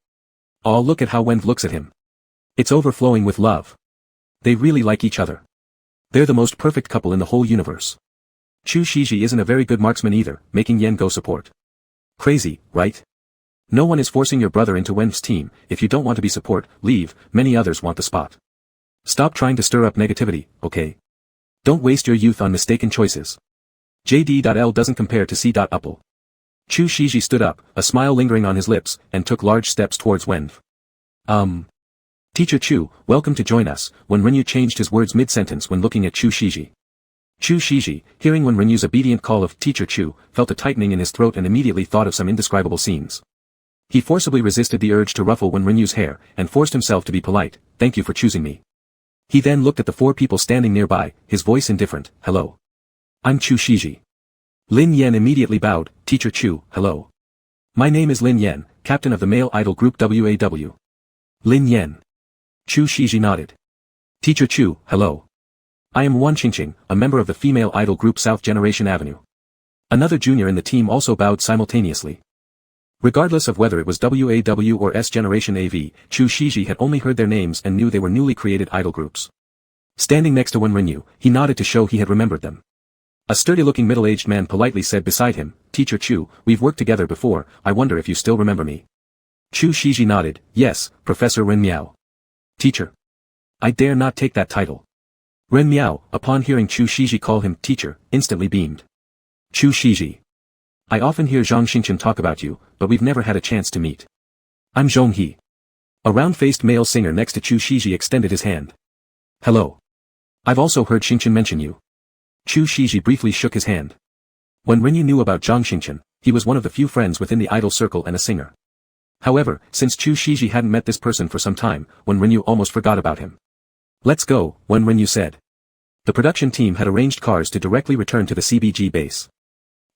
Look at how Wenv looks at him. It's overflowing with love. They really like each other. They're the most perfect couple in the whole universe. Chu Shiji isn't a very good marksman either, making Yen go support. Crazy, right? No one is forcing your brother into Wen's team. If you don't want to be support, leave, many others want the spot. Stop trying to stir up negativity, okay? Don't waste your youth on mistaken choices. JD.L doesn't compare to C.Upple. Chu Shiji stood up, a smile lingering on his lips, and took large steps towards Wenv. Teacher Chu, welcome to join us, Wen Renyu changed his words mid-sentence when looking at Chu Shiji. Chu Shiji, hearing Wen Renyu's obedient call of Teacher Chu, felt a tightening in his throat and immediately thought of some indescribable scenes. He forcibly resisted the urge to ruffle Wen Renyu's hair, and forced himself to be polite, thank you for choosing me. He then looked at the 4 people standing nearby, his voice indifferent, hello. I'm Chu Shiji. Lin Yan immediately bowed, Teacher Chu, hello. My name is Lin Yan, captain of the male idol group WAW. Lin Yan. Chu Shiji nodded. Teacher Chu, hello. I am Wan Qingqing, a member of the female idol group South Generation Avenue. Another junior in the team also bowed simultaneously. Regardless of whether it was WAW or S Generation AV, Chu Shiji had only heard their names and knew they were newly created idol groups. Standing next to Wen Renyu, he nodded to show he had remembered them. A sturdy-looking middle-aged man politely said beside him, Teacher Chu, we've worked together before, I wonder if you still remember me. Chu Shiji nodded, yes, Professor Ren Miao. Teacher. I dare not take that title. Ren Miao, upon hearing Chu Shiji call him teacher, instantly beamed. Chu Shiji. I often hear Zhang Xingchen talk about you, but we've never had a chance to meet. I'm Zhong He. A round-faced male singer next to Chu Shiji extended his hand. Hello. I've also heard Xingchen mention you. Chu Shiji briefly shook his hand. When Renyu knew about Zhang Xingchen, he was one of the few friends within the idol circle and a singer. However, since Chu Shiji hadn't met this person for some time, Wen Renyu almost forgot about him. Let's go, Wen Renyu said. The production team had arranged cars to directly return to the CBG base.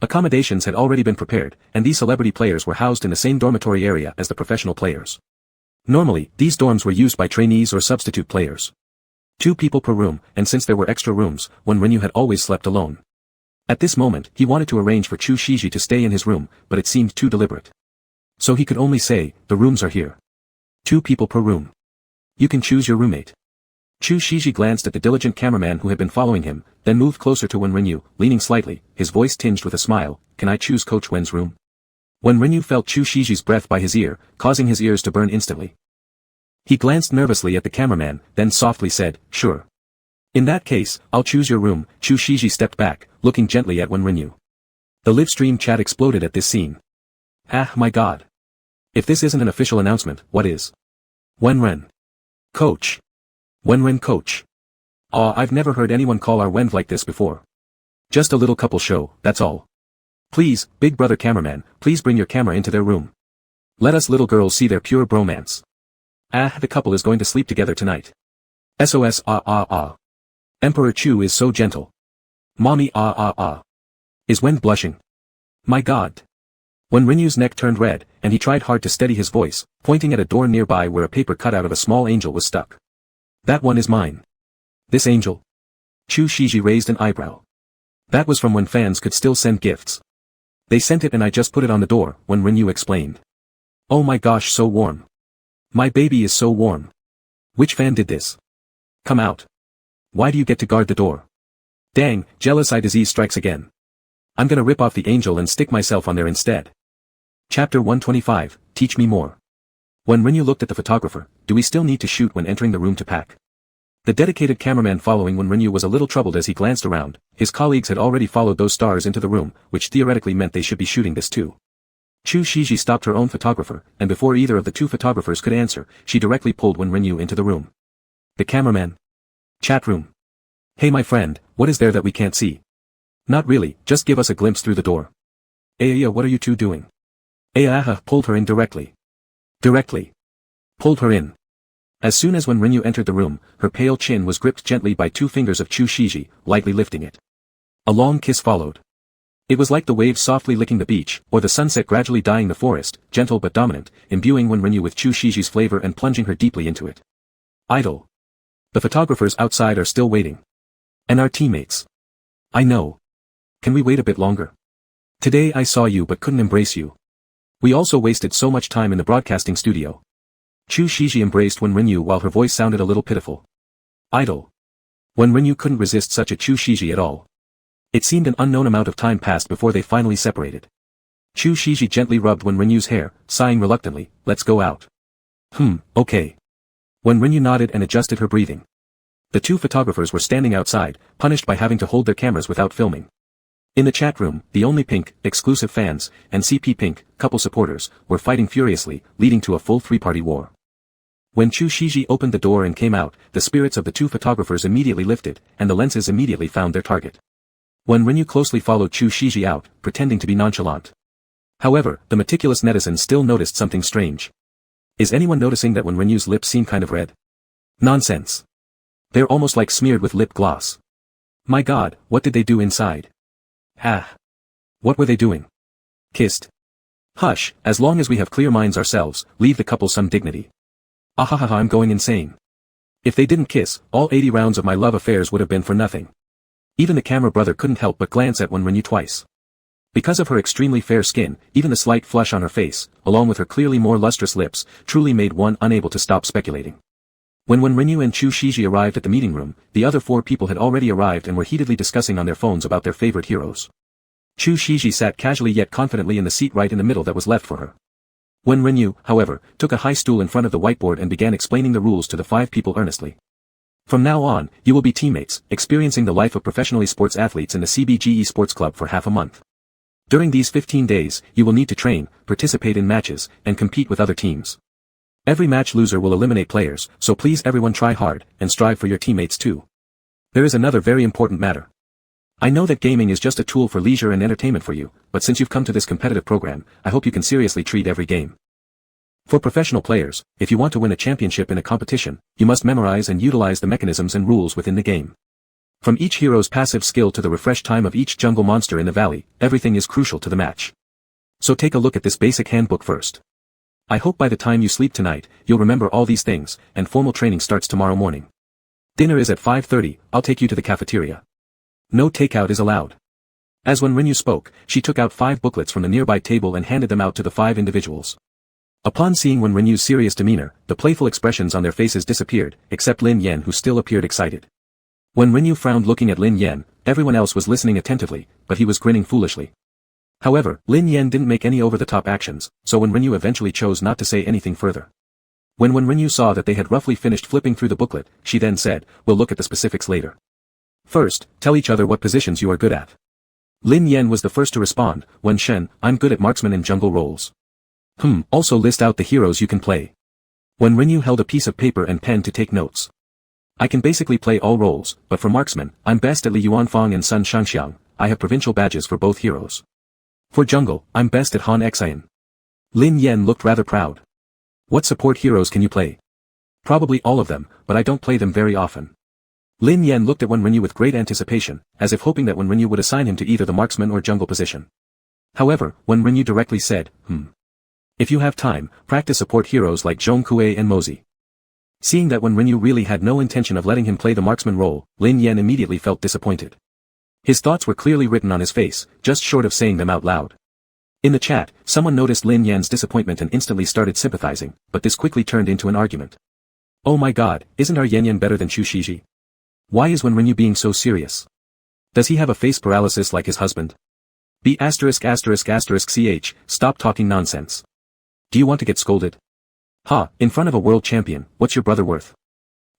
Accommodations had already been prepared, and these celebrity players were housed in the same dormitory area as the professional players. Normally, these dorms were used by trainees or substitute players. 2 people per room, and since there were extra rooms, Wen Renyu had always slept alone. At this moment, he wanted to arrange for Chu Shiji to stay in his room, but it seemed too deliberate. So he could only say, the rooms are here. 2 people per room. You can choose your roommate. Chu Shiji glanced at the diligent cameraman who had been following him, then moved closer to Wen Renyu, leaning slightly, his voice tinged with a smile, can I choose Coach Wen's room? Wen Renyu felt Chu Shiji's breath by his ear, causing his ears to burn instantly. He glanced nervously at the cameraman, then softly said, sure. In that case, I'll choose your room. Chu Shiji stepped back, looking gently at Wen Renyu. The live stream chat exploded at this scene. Ah my god. If this isn't an official announcement, what is? Wen Ren. Coach. Wen Ren coach. Aw, I've never heard anyone call our Wen like this before. Just a little couple show, that's all. Please, big brother cameraman, please bring your camera into their room. Let us little girls see their pure bromance. Ah, the couple is going to sleep together tonight. SOS Emperor Chu is so gentle. Mommy Is Wen blushing? My god. When Renyu's neck turned red, and he tried hard to steady his voice, pointing at a door nearby where a paper cutout of a small angel was stuck. That one is mine. This angel? Chu Shiji raised an eyebrow. That was from when fans could still send gifts. They sent it and I just put it on the door, when Renyu explained. Oh my gosh, so warm. My baby is so warm. Which fan did this? Come out. Why do you get to guard the door? Dang, jealous eye disease strikes again. I'm gonna rip off the angel and stick myself on there instead. Chapter 125, Teach Me More. When Renyu looked at the photographer, do we still need to shoot when entering the room to pack? The dedicated cameraman following when Renyu was a little troubled as he glanced around. His colleagues had already followed those stars into the room, which theoretically meant they should be shooting this too. Chu Shiji stopped her own photographer, and before either of the 2 photographers could answer, she directly pulled Wen Renyu into the room. The cameraman. Chat room. Hey my friend, what is there that we can't see? Not really, just give us a glimpse through the door. Aya, what are you 2 doing? Aya pulled her in directly. Directly. Pulled her in. As soon as when Renyu entered the room, her pale chin was gripped gently by 2 fingers of Chu Shiji, lightly lifting it. A long kiss followed. It was like the waves softly licking the beach, or the sunset gradually dyeing the forest, gentle but dominant, imbuing Wen Renyu with Chu Shiji's flavor and plunging her deeply into it. Idle. The photographers outside are still waiting. And our teammates. I know. Can we wait a bit longer? Today I saw you but couldn't embrace you. We also wasted so much time in the broadcasting studio. Chu Shiji embraced Wen Renyu while her voice sounded a little pitiful. Idle. Wen Renyu couldn't resist such a Chu Shiji at all. It seemed an unknown amount of time passed before they finally separated. Chu Shiji gently rubbed Wen Renyu's hair, sighing reluctantly, let's go out. Okay. Wen Renyu nodded and adjusted her breathing. The 2 photographers were standing outside, punished by having to hold their cameras without filming. In the chat room, the Only Pink, exclusive fans, and CP Pink, couple supporters, were fighting furiously, leading to a full 3-party war. When Chu Shiji opened the door and came out, the spirits of the two photographers immediately lifted, and the lenses immediately found their target. When Renyu closely followed Chu Shiji out, pretending to be nonchalant. However, the meticulous netizens still noticed something strange. Is anyone noticing that when Renyu's lips seem kind of red? Nonsense. They're almost like smeared with lip gloss. My god, what did they do inside? Ah. What were they doing? Kissed. Hush, as long as we have clear minds ourselves, leave the couple some dignity. Ahahaha, I'm going insane. If they didn't kiss, all 80 rounds of my love affairs would have been for nothing. Even the camera brother couldn't help but glance at Renyu twice. Because of her extremely fair skin, even the slight flush on her face, along with her clearly more lustrous lips, truly made one unable to stop speculating. When Renyu and Chu Shiji arrived at the meeting room, the other 4 people had already arrived and were heatedly discussing on their phones about their favorite heroes. Chu Shiji sat casually yet confidently in the seat right in the middle that was left for her. When Renyu, however, took a high stool in front of the whiteboard and began explaining the rules to the 5 people earnestly. From now on, you will be teammates, experiencing the life of professional sports athletes in the CBGE Sports Club for half a month. During these 15 days, you will need to train, participate in matches, and compete with other teams. Every match loser will eliminate players, so please everyone try hard, and strive for your teammates too. There is another very important matter. I know that gaming is just a tool for leisure and entertainment for you, but since you've come to this competitive program, I hope you can seriously treat every game. For professional players, if you want to win a championship in a competition, you must memorize and utilize the mechanisms and rules within the game. From each hero's passive skill to the refresh time of each jungle monster in the valley, everything is crucial to the match. So take a look at this basic handbook first. I hope by the time you sleep tonight, you'll remember all these things, and formal training starts tomorrow morning. Dinner is at 5:30, I'll take you to the cafeteria. No takeout is allowed. As when Renyu spoke, she took out 5 booklets from the nearby table and handed them out to the 5 individuals. Upon seeing when Renyu's serious demeanor, the playful expressions on their faces disappeared, except Lin Yan who still appeared excited. When Renyu frowned looking at Lin Yan, everyone else was listening attentively, but he was grinning foolishly. However, Lin Yan didn't make any over-the-top actions, so when Renyu eventually chose not to say anything further. When Renyu saw that they had roughly finished flipping through the booklet, she then said, "We'll look at the specifics later. First, tell each other what positions you are good at." Lin Yan was the first to respond, "When Shen, I'm good at marksman and jungle roles." Also list out the heroes you can play. When Renyu held a piece of paper and pen to take notes. I can basically play all roles, but for marksman, I'm best at Li Yuanfang and Sun Shangxiang, I have provincial badges for both heroes. For jungle, I'm best at Han Xian. Lin Yan looked rather proud. What support heroes can you play? Probably all of them, but I don't play them very often. Lin Yan looked at Wen Renyu with great anticipation, as if hoping that Wen Renyu would assign him to either the marksman or jungle position. However, Wen Renyu directly said, If you have time, practice support heroes like Zhong Kuei and Mozi. Seeing that Wen Renyu really had no intention of letting him play the marksman role, Lin Yan immediately felt disappointed. His thoughts were clearly written on his face, just short of saying them out loud. In the chat, someone noticed Lin Yan's disappointment and instantly started sympathizing, but this quickly turned into an argument. Oh my god, isn't our Yan Yan better than Chu Shiji? Why is Wen Renyu being so serious? Does he have a face paralysis like his husband? *****ch, stop talking nonsense. Do you want to get scolded? In front of a world champion, what's your brother worth?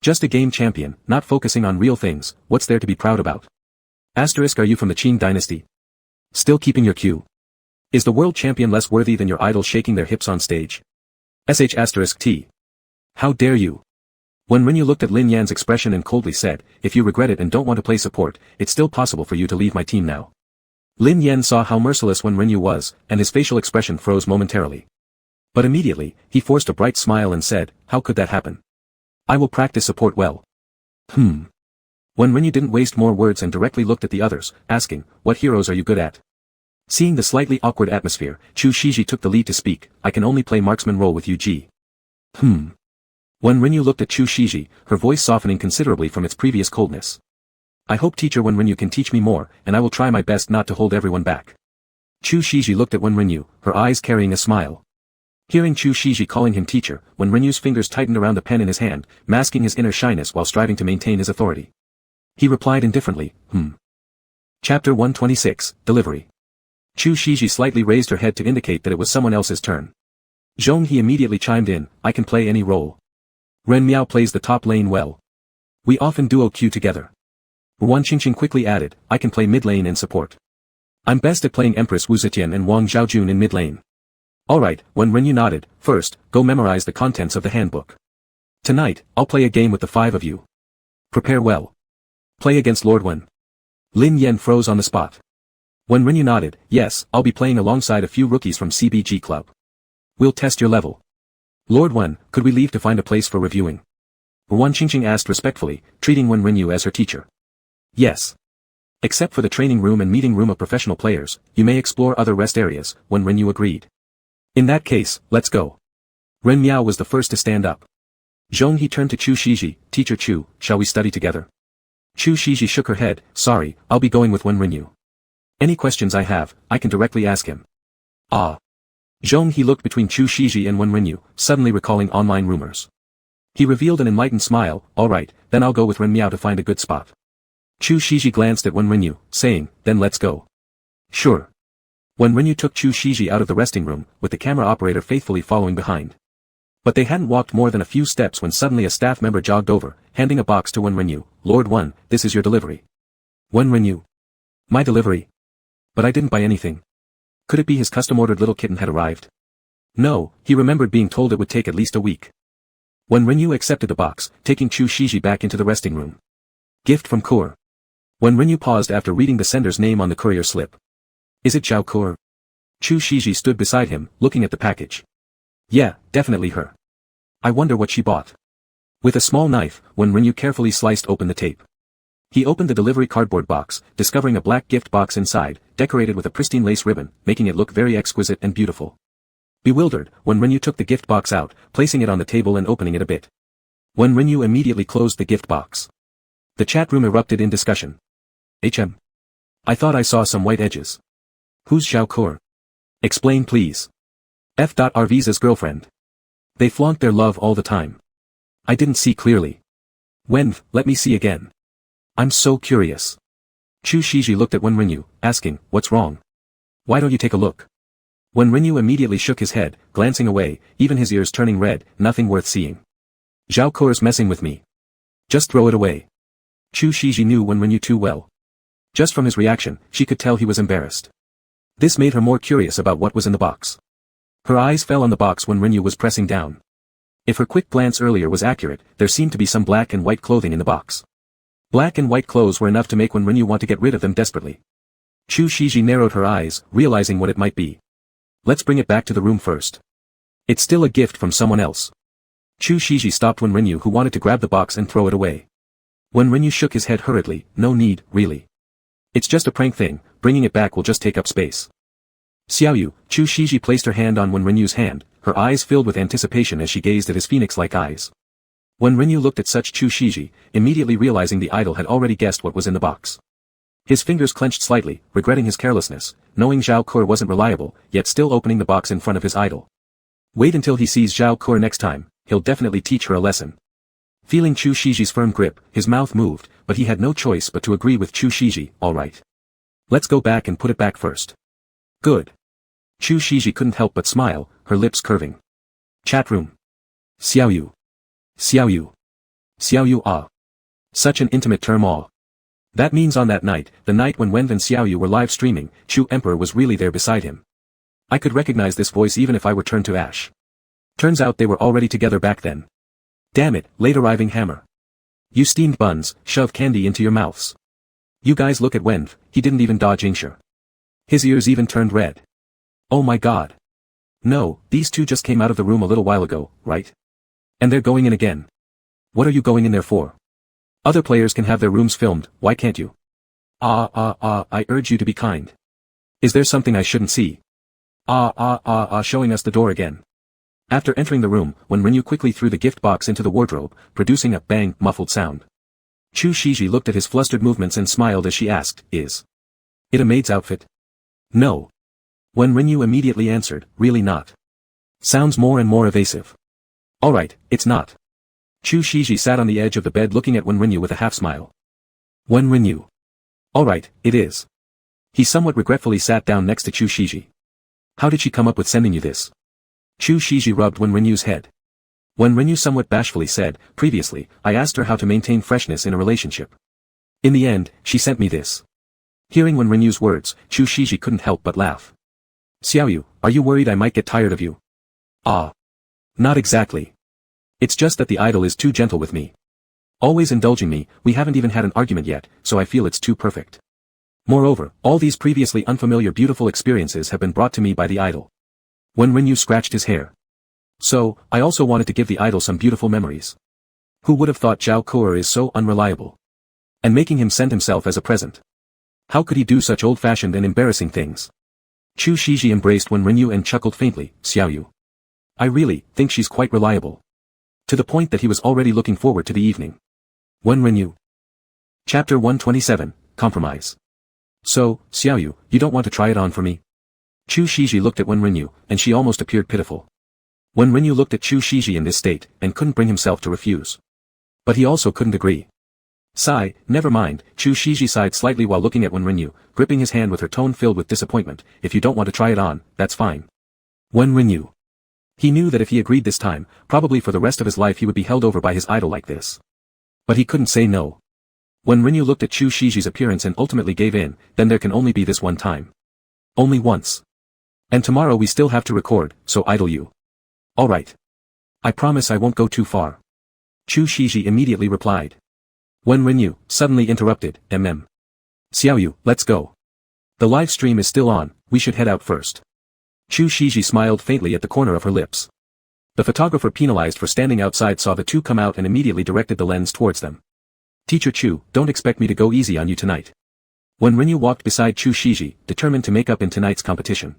Just a game champion, not focusing on real things, what's there to be proud about? Are you from the Qing dynasty? Still keeping your cue? Is the world champion less worthy than your idol shaking their hips on stage? ***T. How dare you? When Renyu looked at Lin Yan's expression and coldly said, if you regret it and don't want to play support, it's still possible for you to leave my team now. Lin Yan saw how merciless Wen Renyu was, and his facial expression froze momentarily. But immediately, he forced a bright smile and said, how could that happen? I will practice support well. Wen Renyu didn't waste more words and directly looked at the others, asking, what heroes are you good at? Seeing the slightly awkward atmosphere, Chu Shiji took the lead to speak, I can only play marksman role with Yu-Ji. When Renyu looked at Chu Shiji, her voice softening considerably from its previous coldness. I hope teacher Wen Renyu can teach me more, and I will try my best not to hold everyone back. Chu Shiji looked at Wen Renyu, her eyes carrying a smile. Hearing Chu Shiji calling him teacher, Wen Renyu's fingers tightened around the pen in his hand, masking his inner shyness while striving to maintain his authority. He replied indifferently, Chapter 126, Delivery. Chu Shiji slightly raised her head to indicate that it was someone else's turn. Zhong He immediately chimed in, I can play any role. Ren Miao plays the top lane well. We often duo queue together. Wan Qingqing quickly added, I can play mid lane and support. I'm best at playing Empress Wu Zetian and Wang Zhaojun in mid lane. Alright, when Renyu nodded, first, go memorize the contents of the handbook. Tonight, I'll play a game with the 5 of you. Prepare well. Play against Lord Wen. Lin Yen froze on the spot. Wen Rinyu nodded, yes, I'll be playing alongside a few rookies from CBG Club. We'll test your level. Lord Wen, could we leave to find a place for reviewing? Wan Qingqing asked respectfully, treating Wen Rinyu as her teacher. Yes. Except for the training room and meeting room of professional players, you may explore other rest areas, Wen Rinyu agreed. In that case, let's go. Ren Miao was the first to stand up. Zhonghe turned to Chu Shiji, Teacher Chu, shall we study together? Chu Shiji shook her head, sorry, I'll be going with Wen Rinyu. Any questions I have, I can directly ask him. Ah. Zhonghe looked between Chu Shiji and Wen Rinyu, suddenly recalling online rumors. He revealed an enlightened smile, alright, then I'll go with Ren Miao to find a good spot. Chu Shiji glanced at Wen Rinyu, saying, then let's go. Sure. Wen Rinyu took Chu Shiji out of the resting room, with the camera operator faithfully following behind. But they hadn't walked more than a few steps when suddenly a staff member jogged over, handing a box to Wen Rinyu. Lord Wen, this is your delivery. Wen Rinyu. My delivery? But I didn't buy anything. Could it be his custom-ordered little kitten had arrived? No, he remembered being told it would take at least a week. Wen Rinyu accepted the box, taking Chu Shiji back into the resting room. Gift from Kur. Wen Rinyu paused after reading the sender's name on the courier slip. Is it Zhao Kur? Chu Shiji stood beside him, looking at the package. Yeah, definitely her. I wonder what she bought. With a small knife, Wen Rinyu carefully sliced open the tape. He opened the delivery cardboard box, discovering a black gift box inside, decorated with a pristine lace ribbon, making it look very exquisite and beautiful. Bewildered, Wen Rinyu took the gift box out, placing it on the table and opening it a bit. Wen Rinyu immediately closed the gift box. The chat room erupted in discussion. I thought I saw some white edges. Who's Zhao Kur? Explain please. Arviza's girlfriend. They flaunt their love all the time. I didn't see clearly. Wen, let me see again. I'm so curious. Chu Shiji looked at Wen Rinyu, asking, what's wrong? Why don't you take a look? Wen Rinyu immediately shook his head, glancing away, even his ears turning red, nothing worth seeing. Zhao Kur's messing with me. Just throw it away. Chu Shiji knew Wen Rinyu too well. Just from his reaction, she could tell he was embarrassed. This made her more curious about what was in the box. Her eyes fell on the box Wen Rinyu was pressing down. If her quick glance earlier was accurate, there seemed to be some black and white clothing in the box. Black and white clothes were enough to make Wen Rinyu want to get rid of them desperately. Chu Shiji narrowed her eyes, realizing what it might be. Let's bring it back to the room first. It's still a gift from someone else. Chu Shiji stopped Wen Rinyu, who wanted to grab the box and throw it away. Wen Rinyu shook his head hurriedly, no need, really. It's just a prank thing, bringing it back will just take up space. Xiaoyu, Chu Shiji placed her hand on Wen Rinyu's hand, her eyes filled with anticipation as she gazed at his phoenix-like eyes. Wen Rinyu looked at such Chu Shiji, immediately realizing the idol had already guessed what was in the box. His fingers clenched slightly, regretting his carelessness, knowing Zhao Kur wasn't reliable, yet still opening the box in front of his idol. Wait until he sees Zhao Kur next time, he'll definitely teach her a lesson. Feeling Chu Shiji's firm grip, his mouth moved, but he had no choice but to agree with Chu Shiji, alright. Let's go back and put it back first. Good. Chu Shiji couldn't help but smile, her lips curving. Chat room. Xiaoyu. Xiaoyu. Xiaoyu ah. Such an intimate term ah. That means on that night, the night when Wen and Xiaoyu were live streaming, Chu Emperor was really there beside him. I could recognize this voice even if I were turned to ash. Turns out they were already together back then. Damn it, late arriving hammer. You steamed buns, shove candy into your mouths. You guys look at Wen, he didn't even dodge Ingsha. His ears even turned red. Oh my god. No, these two just came out of the room a little while ago, right? And they're going in again. What are you going in there for? Other players can have their rooms filmed, why can't you? I urge you to be kind. Is there something I shouldn't see? Showing us the door again. After entering the room, Wen Rinyu quickly threw the gift box into the wardrobe, producing a bang, muffled sound. Chu Shiji looked at his flustered movements and smiled as she asked, is it a maid's outfit? No. Wen Rinyu immediately answered, really not. Sounds more and more evasive. Alright, it's not. Chu Shiji sat on the edge of the bed looking at Wen Rinyu with a half-smile. Wen Rinyu. Alright, it is. He somewhat regretfully sat down next to Chu Shiji. How did she come up with sending you this? Chu Shiji rubbed Wen Rinyu's head. Wen Rinyu somewhat bashfully said, previously, I asked her how to maintain freshness in a relationship. In the end, she sent me this. Hearing Wen Rinyu's words, Chu Shiji couldn't help but laugh. Xiaoyu, are you worried I might get tired of you? Not exactly. It's just that the idol is too gentle with me. Always indulging me, we haven't even had an argument yet, so I feel it's too perfect. Moreover, all these previously unfamiliar beautiful experiences have been brought to me by the idol. When Rinyu scratched his hair. So, I also wanted to give the idol some beautiful memories. Who would have thought Zhao Kuo is so unreliable? And making him send himself as a present. How could he do such old-fashioned and embarrassing things? Chu Shiji embraced Wen Rinyu and chuckled faintly, Xiaoyu. I really think she's quite reliable. To the point that he was already looking forward to the evening. Wen Rinyu. Chapter 127, Compromise. So, Xiaoyu, you don't want to try it on for me? Chu Shiji looked at Wen Rinyu, and she almost appeared pitiful. Wen Rinyu looked at Chu Shiji in this state, and couldn't bring himself to refuse. But he also couldn't agree. Sigh, never mind, Chu Shiji sighed slightly while looking at Wen Rinyu, gripping his hand with her tone filled with disappointment. If you don't want to try it on, that's fine. Wen Rinyu. He knew that if he agreed this time, probably for the rest of his life he would be held over by his idol like this. But he couldn't say no. When Rinyu looked at Chu Shiji's appearance and ultimately gave in, then there can only be this one time. Only once. And tomorrow we still have to record, so idle you. Alright. I promise I won't go too far. Chu Shiji immediately replied. When Rinyu suddenly interrupted, Xiaoyu, let's go. The live stream is still on, we should head out first. Chu Shiji smiled faintly at the corner of her lips. The photographer penalized for standing outside saw the two come out and immediately directed the lens towards them. Teacher Chu, don't expect me to go easy on you tonight. When Rinyu walked beside Chu Shiji, determined to make up in tonight's competition.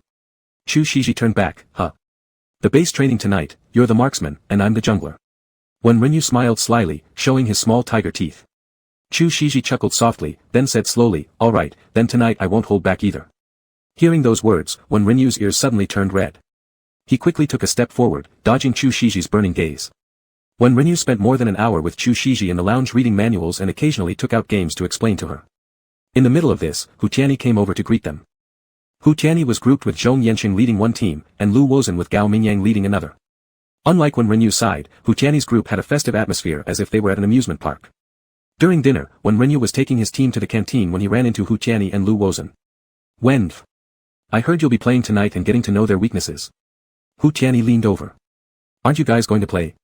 Chu Shiji turned back, huh? The base training tonight, you're the marksman, and I'm the jungler. When Rinyu smiled slyly, showing his small tiger teeth. Chu Shiji chuckled softly, then said slowly, alright, then tonight I won't hold back either. Hearing those words, when Rinyu's ears suddenly turned red. He quickly took a step forward, dodging Chu Shiji's burning gaze. When Rinyu spent more than an hour with Chu Shiji in the lounge reading manuals and occasionally took out games to explain to her. In the middle of this, Hu Tianyi came over to greet them. Hu Tianyi was grouped with Zhong Yanqing leading one team, and Lu Wozhen with Gao Mingyang leading another. Unlike when Rinyu sighed, Hu Tianyi's group had a festive atmosphere as if they were at an amusement park. During dinner, when Rinyu was taking his team to the canteen when he ran into Hu Tianyi and Lu Wozhen. Wenf. I heard you'll be playing tonight and getting to know their weaknesses. Hu Tianyi leaned over. Aren't you guys going to play?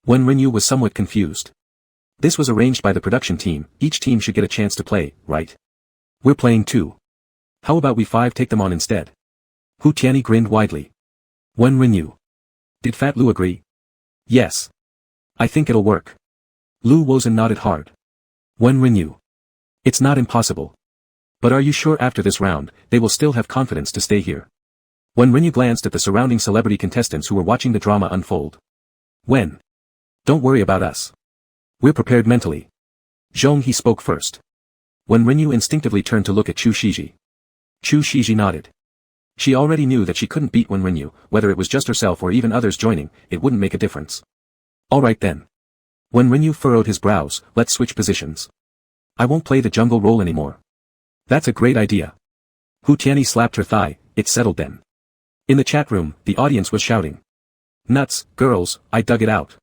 When Rinyu was somewhat confused. This was arranged by the production team, each team should get a chance to play, right? We're playing too. How about we five take them on instead? Hu Tianyi grinned widely. When Rinyu. Did Fat Lu agree? Yes. I think it'll work. Lu Wozhen nodded hard. When Rinyu. It's not impossible. But are you sure after this round, they will still have confidence to stay here? When Rinyu glanced at the surrounding celebrity contestants who were watching the drama unfold. When? Don't worry about us. We're prepared mentally. Zhong He spoke first. When Rinyu instinctively turned to look at Chu Shiji. Chu Shiji nodded. She already knew that she couldn't beat Wen Rinyu, whether it was just herself or even others joining, it wouldn't make a difference. Alright then. When Rinyu furrowed his brows, let's switch positions. I won't play the jungle role anymore. That's a great idea. Hu Tianyi slapped her thigh, it's settled then. In the chat room, the audience was shouting. Nuts, girls, I dug it out.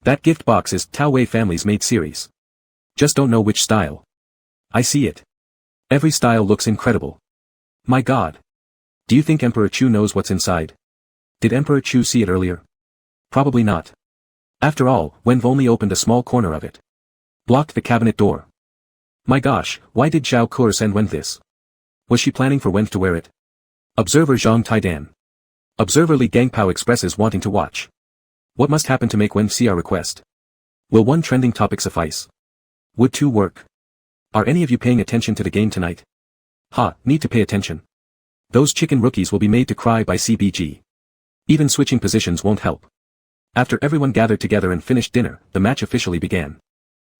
That gift box is Tao Wei family's made series. Just don't know which style. I see it. Every style looks incredible. My god. Do you think Emperor Chu knows what's inside? Did Emperor Chu see it earlier? Probably not. After all, Wenv only opened a small corner of it. Blocked the cabinet door. My gosh, why did Zhao Kuo send Wenv this? Was she planning for Wenv to wear it? Observer Zhang Taidan. Observer Li Gangpao expresses wanting to watch. What must happen to make Wenv see our request? Will one trending topic suffice? Would two work? Are any of you paying attention to the game tonight? Ha, need to pay attention. Those chicken rookies will be made to cry by CBG. Even switching positions won't help. After everyone gathered together and finished dinner, the match officially began.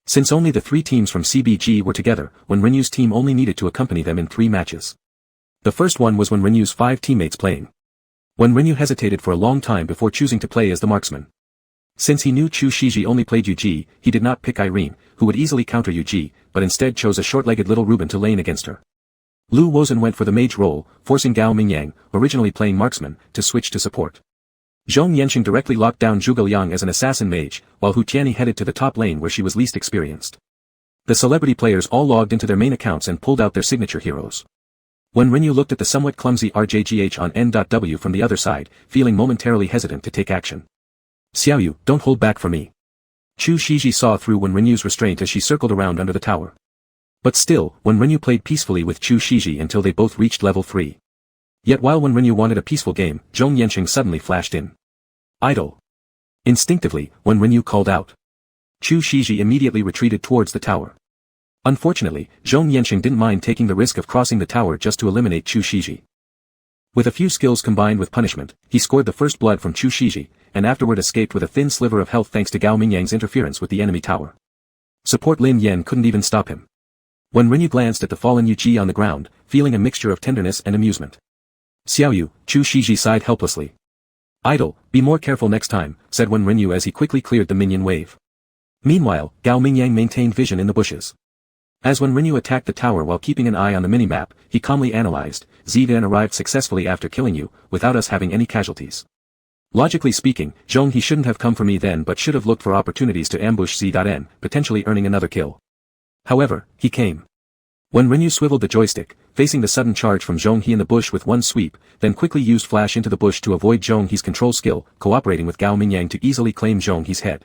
Since only the three teams from CBG were together, when Rinyu's team only needed to accompany them in 3 matches. The first one was when Rinyu's 5 teammates playing. When Rinyu hesitated for a long time before choosing to play as the marksman. Since he knew Chu Shiji only played Yuji, he did not pick Irene, who would easily counter Yuji, but instead chose a short-legged little Ruben to lane against her. Lu Wozhen went for the mage role, forcing Gao Mingyang, originally playing marksman, to switch to support. Zhong Yanqing directly locked down Zhuge Liang as an assassin mage, while Hu Tianyi headed to the top lane where she was least experienced. The celebrity players all logged into their main accounts and pulled out their signature heroes. When Rinyu looked at the somewhat clumsy RJGH on N.W from the other side, feeling momentarily hesitant to take action. Xiaoyu, don't hold back for me. Chu Shiji saw through Wen Renyu's restraint as she circled around under the tower. But still, Wen Renyu played peacefully with Chu Shiji until they both reached level 3. Yet while Wen Renyu wanted a peaceful game, Zhong Yanqing suddenly flashed in. Idle. Instinctively, Wen Renyu called out. Chu Shiji immediately retreated towards the tower. Unfortunately, Zhong Yanqing didn't mind taking the risk of crossing the tower just to eliminate Chu Shiji. With a few skills combined with punishment, he scored the first blood from Chu Shiji, and afterward escaped with a thin sliver of health thanks to Gao Mingyang's interference with the enemy tower. Support Lin Yan couldn't even stop him. When Renyu glanced at the fallen Yu Ji on the ground, feeling a mixture of tenderness and amusement. Xiaoyu, Chu Shiji sighed helplessly. Idle, be more careful next time, said Wen Renyu as he quickly cleared the minion wave. Meanwhile, Gao Mingyang maintained vision in the bushes. As Wen Renyu attacked the tower while keeping an eye on the minimap, he calmly analyzed, Zidan arrived successfully after killing you, without us having any casualties. Logically speaking, Zhong he shouldn't have come for me then but should have looked for opportunities to ambush Z.N, potentially earning another kill. However, he came. When Renyu swiveled the joystick, facing the sudden charge from Zhong He in the bush with one sweep, then quickly used flash into the bush to avoid Zhong He's control skill, cooperating with Gao Mingyang to easily claim Zhong He's head.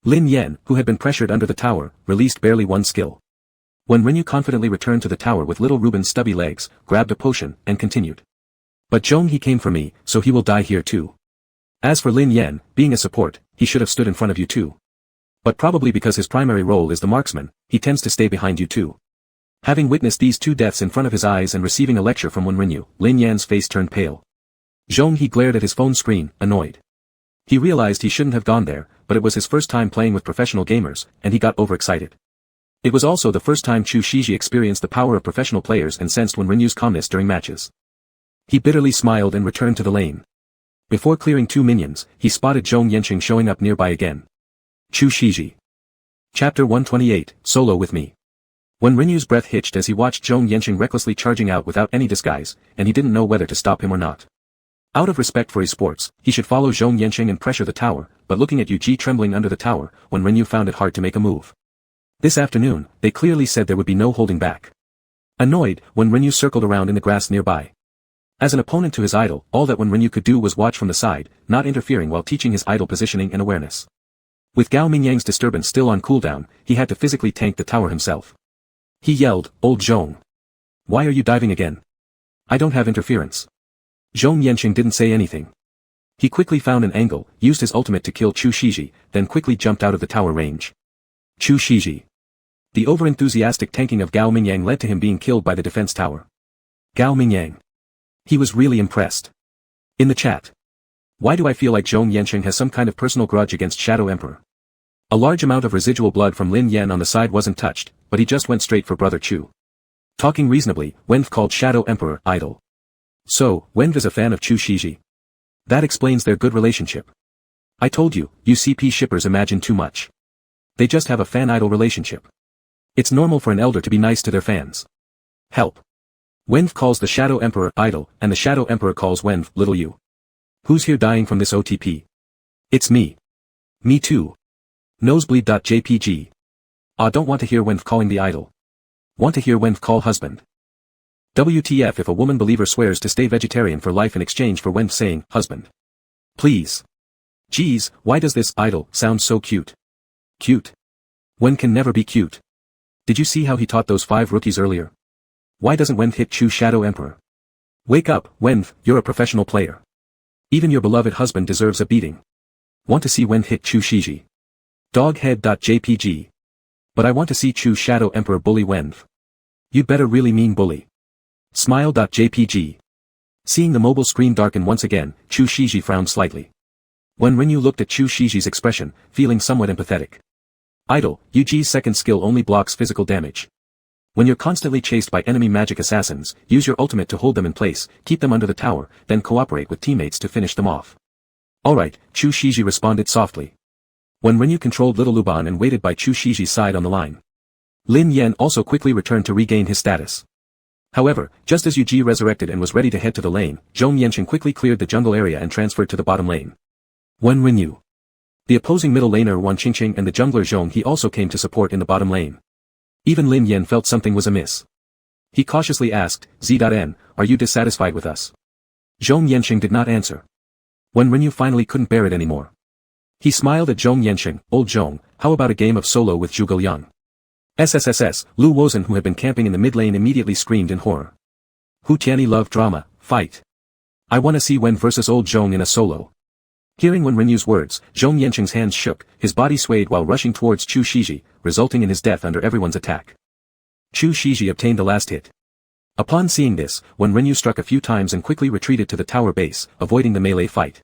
Lin Yan, who had been pressured under the tower, released barely one skill. When Renyu confidently returned to the tower with little Ruben's stubby legs, grabbed a potion, and continued. But Zhong He came for me, so he will die here too. As for Lin Yan, being a support, he should have stood in front of you too. But probably because his primary role is the marksman, he tends to stay behind you too. Having witnessed these two deaths in front of his eyes and receiving a lecture from Wen Renyu, Lin Yan's face turned pale. Zhong He glared at his phone screen, annoyed. He realized he shouldn't have gone there, but it was his first time playing with professional gamers, and he got overexcited. It was also the first time Chu Shiji experienced the power of professional players and sensed Wen Renyu's calmness during matches. He bitterly smiled and returned to the lane. Before clearing 2 minions, he spotted Zhong Yanqing showing up nearby again. Chu Shiji. Chapter 128, Solo with Me. Wen Renyu's breath hitched as he watched Zhong Yanqing recklessly charging out without any disguise, and he didn't know whether to stop him or not. Out of respect for his sports, he should follow Zhong Yanqing and pressure the tower, but looking at Yu Ji trembling under the tower, Wen Renyu found it hard to make a move. This afternoon, they clearly said there would be no holding back. Annoyed, Wen Renyu circled around in the grass nearby. As an opponent to his idol, all that Wen Renyu could do was watch from the side, not interfering while teaching his idol positioning and awareness. With Gao Mingyang's disturbance still on cooldown, he had to physically tank the tower himself. He yelled, "Old Zhong! Why are you diving again? I don't have interference." Zhong Yanqing didn't say anything. He quickly found an angle, used his ultimate to kill Chu Shiji, then quickly jumped out of the tower range. Chu Shiji. The overenthusiastic tanking of Gao Mingyang led to him being killed by the defense tower. Gao Mingyang. He was really impressed. In the chat. Why do I feel like Zhong Yanqing has some kind of personal grudge against Shadow Emperor? A large amount of residual blood from Lin Yan on the side wasn't touched, but he just went straight for Brother Chu. Talking reasonably, Wenf called Shadow Emperor idol. So, Wenf is a fan of Chu Shiji. That explains their good relationship. I told you, UCP shippers imagine too much. They just have a fan-idol relationship. It's normal for an elder to be nice to their fans. Help. Wenf calls the Shadow Emperor idol, and the Shadow Emperor calls Wenf little you. Who's here dying from this OTP? It's me. Me too. Nosebleed.jpg. Don't want to hear Wenf calling the idol. Want to hear Wenf call husband. WTF if a woman believer swears to stay vegetarian for life in exchange for Wenf saying husband. Please. Geez, why does this idol sound so cute? Cute. Wen can never be cute. Did you see how he taught those 5 rookies earlier? Why doesn't Wenf hit Chu Shadow Emperor? Wake up, Wenf, you're a professional player. Even your beloved husband deserves a beating. Want to see Wenf hit Chu Shiji. Doghead.jpg. But I want to see Chu Shadow Emperor bully Wenf. You'd better really mean bully. Smile.jpg. Seeing the mobile screen darken once again, Chu Shiji frowned slightly. When Renyu looked at Chu Shiji's expression, feeling somewhat empathetic. Idol, Yuji's second skill only blocks physical damage. When you're constantly chased by enemy magic assassins, use your ultimate to hold them in place, keep them under the tower, then cooperate with teammates to finish them off. Alright, Chu Shiji responded softly. When Renyu controlled Little Luban and waited by Chu Shiji's side on the line. Lin Yan also quickly returned to regain his status. However, just as Yuji resurrected and was ready to head to the lane, Zhong Yanqing quickly cleared the jungle area and transferred to the bottom lane. Wen Renyu. The opposing middle laner Wan Qingqing and the jungler Zhong He also came to support in the bottom lane. Even Lin Yan felt something was amiss. He cautiously asked, Z.N, are you dissatisfied with us? Zhong Yanqing did not answer. When Renyu finally couldn't bear it anymore. He smiled at Zhong Yanqing. Old Zhong, how about a game of solo with Zhuge Liang? SSSS, Lu Wozhen, who had been camping in the mid lane, immediately screamed in horror. Hu Tianyi loved drama, fight. I wanna see Wen versus old Zhong in a solo. Hearing Wen Renyu's words, Zhong Yanqing's hands shook, his body swayed while rushing towards Chu Shiji, resulting in his death under everyone's attack. Chu Shiji obtained the last hit. Upon seeing this, Wen Renyu struck a few times and quickly retreated to the tower base, avoiding the melee fight.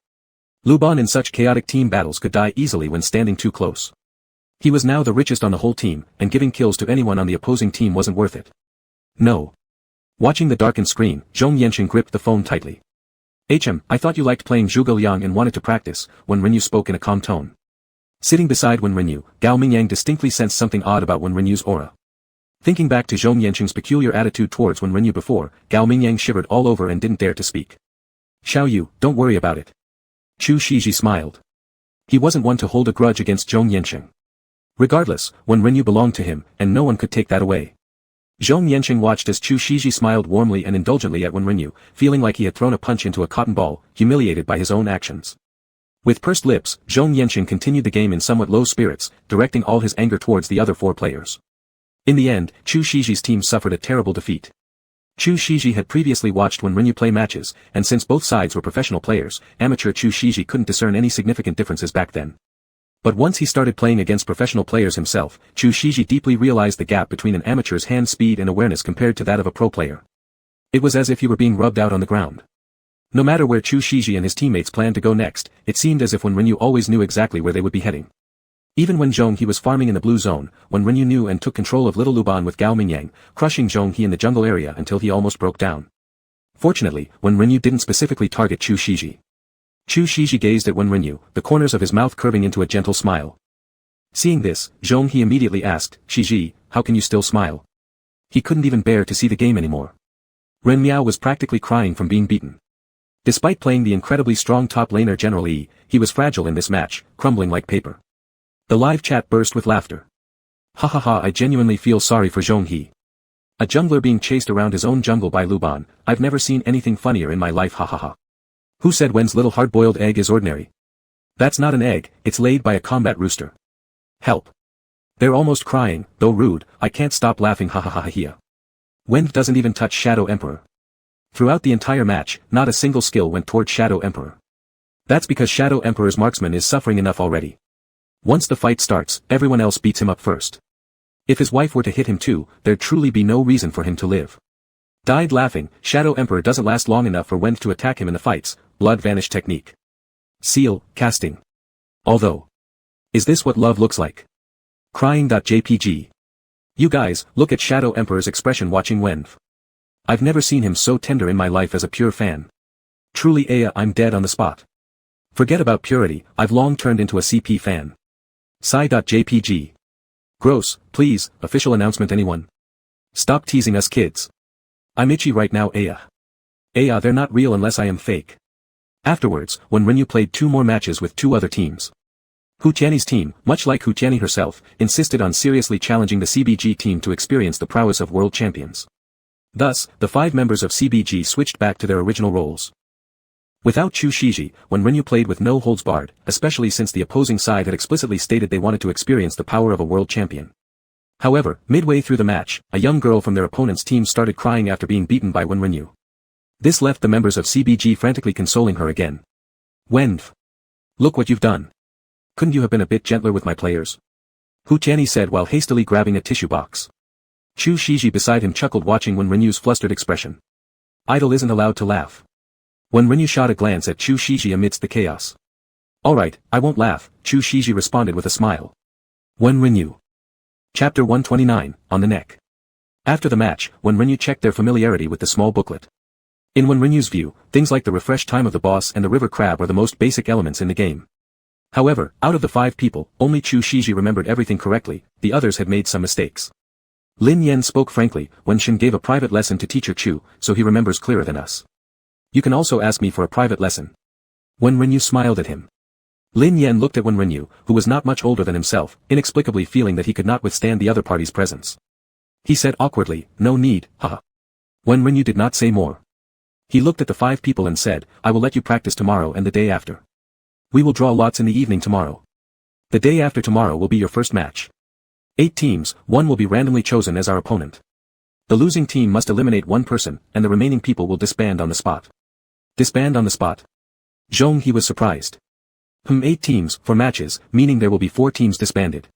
Lu Ban in such chaotic team battles could die easily when standing too close. He was now the richest on the whole team, and giving kills to anyone on the opposing team wasn't worth it. No. Watching the darkened screen, Zhong Yanqing gripped the phone tightly. I thought you liked playing Zhuge Liang and wanted to practice, Wen Renyu spoke in a calm tone. Sitting beside Wen Renyu, Gao Mingyang distinctly sensed something odd about Wen Renyu's aura. Thinking back to Zhong Yanqing's peculiar attitude towards Wen Renyu before, Gao Mingyang shivered all over and didn't dare to speak. Xiao Yu, don't worry about it. Chu Shiji smiled. He wasn't one to hold a grudge against Zhong Yanqing. Regardless, Wen Renyu belonged to him, and no one could take that away. Zhong Yanqing watched as Chu Shiji smiled warmly and indulgently at Wen Renyu, feeling like he had thrown a punch into a cotton ball, humiliated by his own actions. With pursed lips, Zhong Yanqing continued the game in somewhat low spirits, directing all his anger towards the other four players. In the end, Chu Shiji's team suffered a terrible defeat. Chu Shiji had previously watched Wen Renyu play matches, and since both sides were professional players, amateur Chu Shiji couldn't discern any significant differences back then. But once he started playing against professional players himself, Chu Shiji deeply realized the gap between an amateur's hand speed and awareness compared to that of a pro player. It was as if he were being rubbed out on the ground. No matter where Chu Shiji and his teammates planned to go next, it seemed as if Wen Renyu always knew exactly where they would be heading. Even when Zhong He was farming in the blue zone, Wen Renyu knew and took control of Little Lu Ban with Gao Mingyang, crushing Zhong He in the jungle area until he almost broke down. Fortunately, Wen Renyu didn't specifically target Chu Shiji. Chu Shiji gazed at Wen Renyu, the corners of his mouth curving into a gentle smile. Seeing this, Zhong He immediately asked, Shiji, how can you still smile? He couldn't even bear to see the game anymore. Ren Miao was practically crying from being beaten. Despite playing the incredibly strong top laner General Yi, he was fragile in this match, crumbling like paper. The live chat burst with laughter. Ha ha ha, I genuinely feel sorry for Zhong He. A jungler being chased around his own jungle by Lu Ban, I've never seen anything funnier in my life, ha ha ha. Who said Wen's little hard-boiled egg is ordinary? That's not an egg, it's laid by a combat rooster. Help. They're almost crying, though rude, I can't stop laughing, ha ha ha ha. Wen doesn't even touch Shadow Emperor. Throughout the entire match, not a single skill went toward Shadow Emperor. That's because Shadow Emperor's marksman is suffering enough already. Once the fight starts, everyone else beats him up first. If his wife were to hit him too, there'd truly be no reason for him to live. Died laughing, Shadow Emperor doesn't last long enough for Wen to attack him in the fights, blood vanish technique. Seal, casting. Although. Is this what love looks like? Crying.jpg. You guys, look at Shadow Emperor's expression watching Wen. I've never seen him so tender in my life as a pure fan. Truly I'm dead on the spot. Forget about purity, I've long turned into a CP fan. Psy.jpg. Gross, please, official announcement anyone? Stop teasing us kids. I'm itchy right now, they're not real unless I am fake. Afterwards, Wen Renyu played 2 more matches with 2 other teams. Hu Tianyi's team, much like Hu Tianyi herself, insisted on seriously challenging the CBG team to experience the prowess of world champions. Thus, the 5 members of CBG switched back to their original roles. Without Chu Shiji, Wen Renyu played with no holds barred, especially since the opposing side had explicitly stated they wanted to experience the power of a world champion. However, midway through the match, a young girl from their opponent's team started crying after being beaten by Wen Renyu. This left the members of CBG frantically consoling her again. Wen, look what you've done. Couldn't you have been a bit gentler with my players? Hu Tianyi said while hastily grabbing a tissue box. Chu Shiji beside him chuckled watching Wen Renyu's flustered expression. Idol isn't allowed to laugh. Wen Renyu shot a glance at Chu Shiji amidst the chaos. Alright, I won't laugh, Chu Shiji responded with a smile. Wen Renyu. Chapter 129, on the neck. After the match, Wen Renyu checked their familiarity with the small booklet. In Wen Renyu's view, things like the refresh time of the boss and the river crab are the most basic elements in the game. However, out of the 5 people, only Chu Shiji remembered everything correctly, the others had made some mistakes. Lin Yan spoke frankly, Wen Shen gave a private lesson to teacher Chu, so he remembers clearer than us. You can also ask me for a private lesson. Wen Renyu smiled at him. Lin Yan looked at Wen Renyu, who was not much older than himself, inexplicably feeling that he could not withstand the other party's presence. He said awkwardly, no need, haha. Wen Renyu did not say more. He looked at the 5 people and said, I will let you practice tomorrow and the day after. We will draw lots in the evening tomorrow. The day after tomorrow will be your first match. 8 teams, 1 will be randomly chosen as our opponent. The losing team must eliminate 1 person, and the remaining people will disband on the spot. Disband on the spot? Zhong He was surprised. 8 teams, for matches, meaning there will be 4 teams disbanded.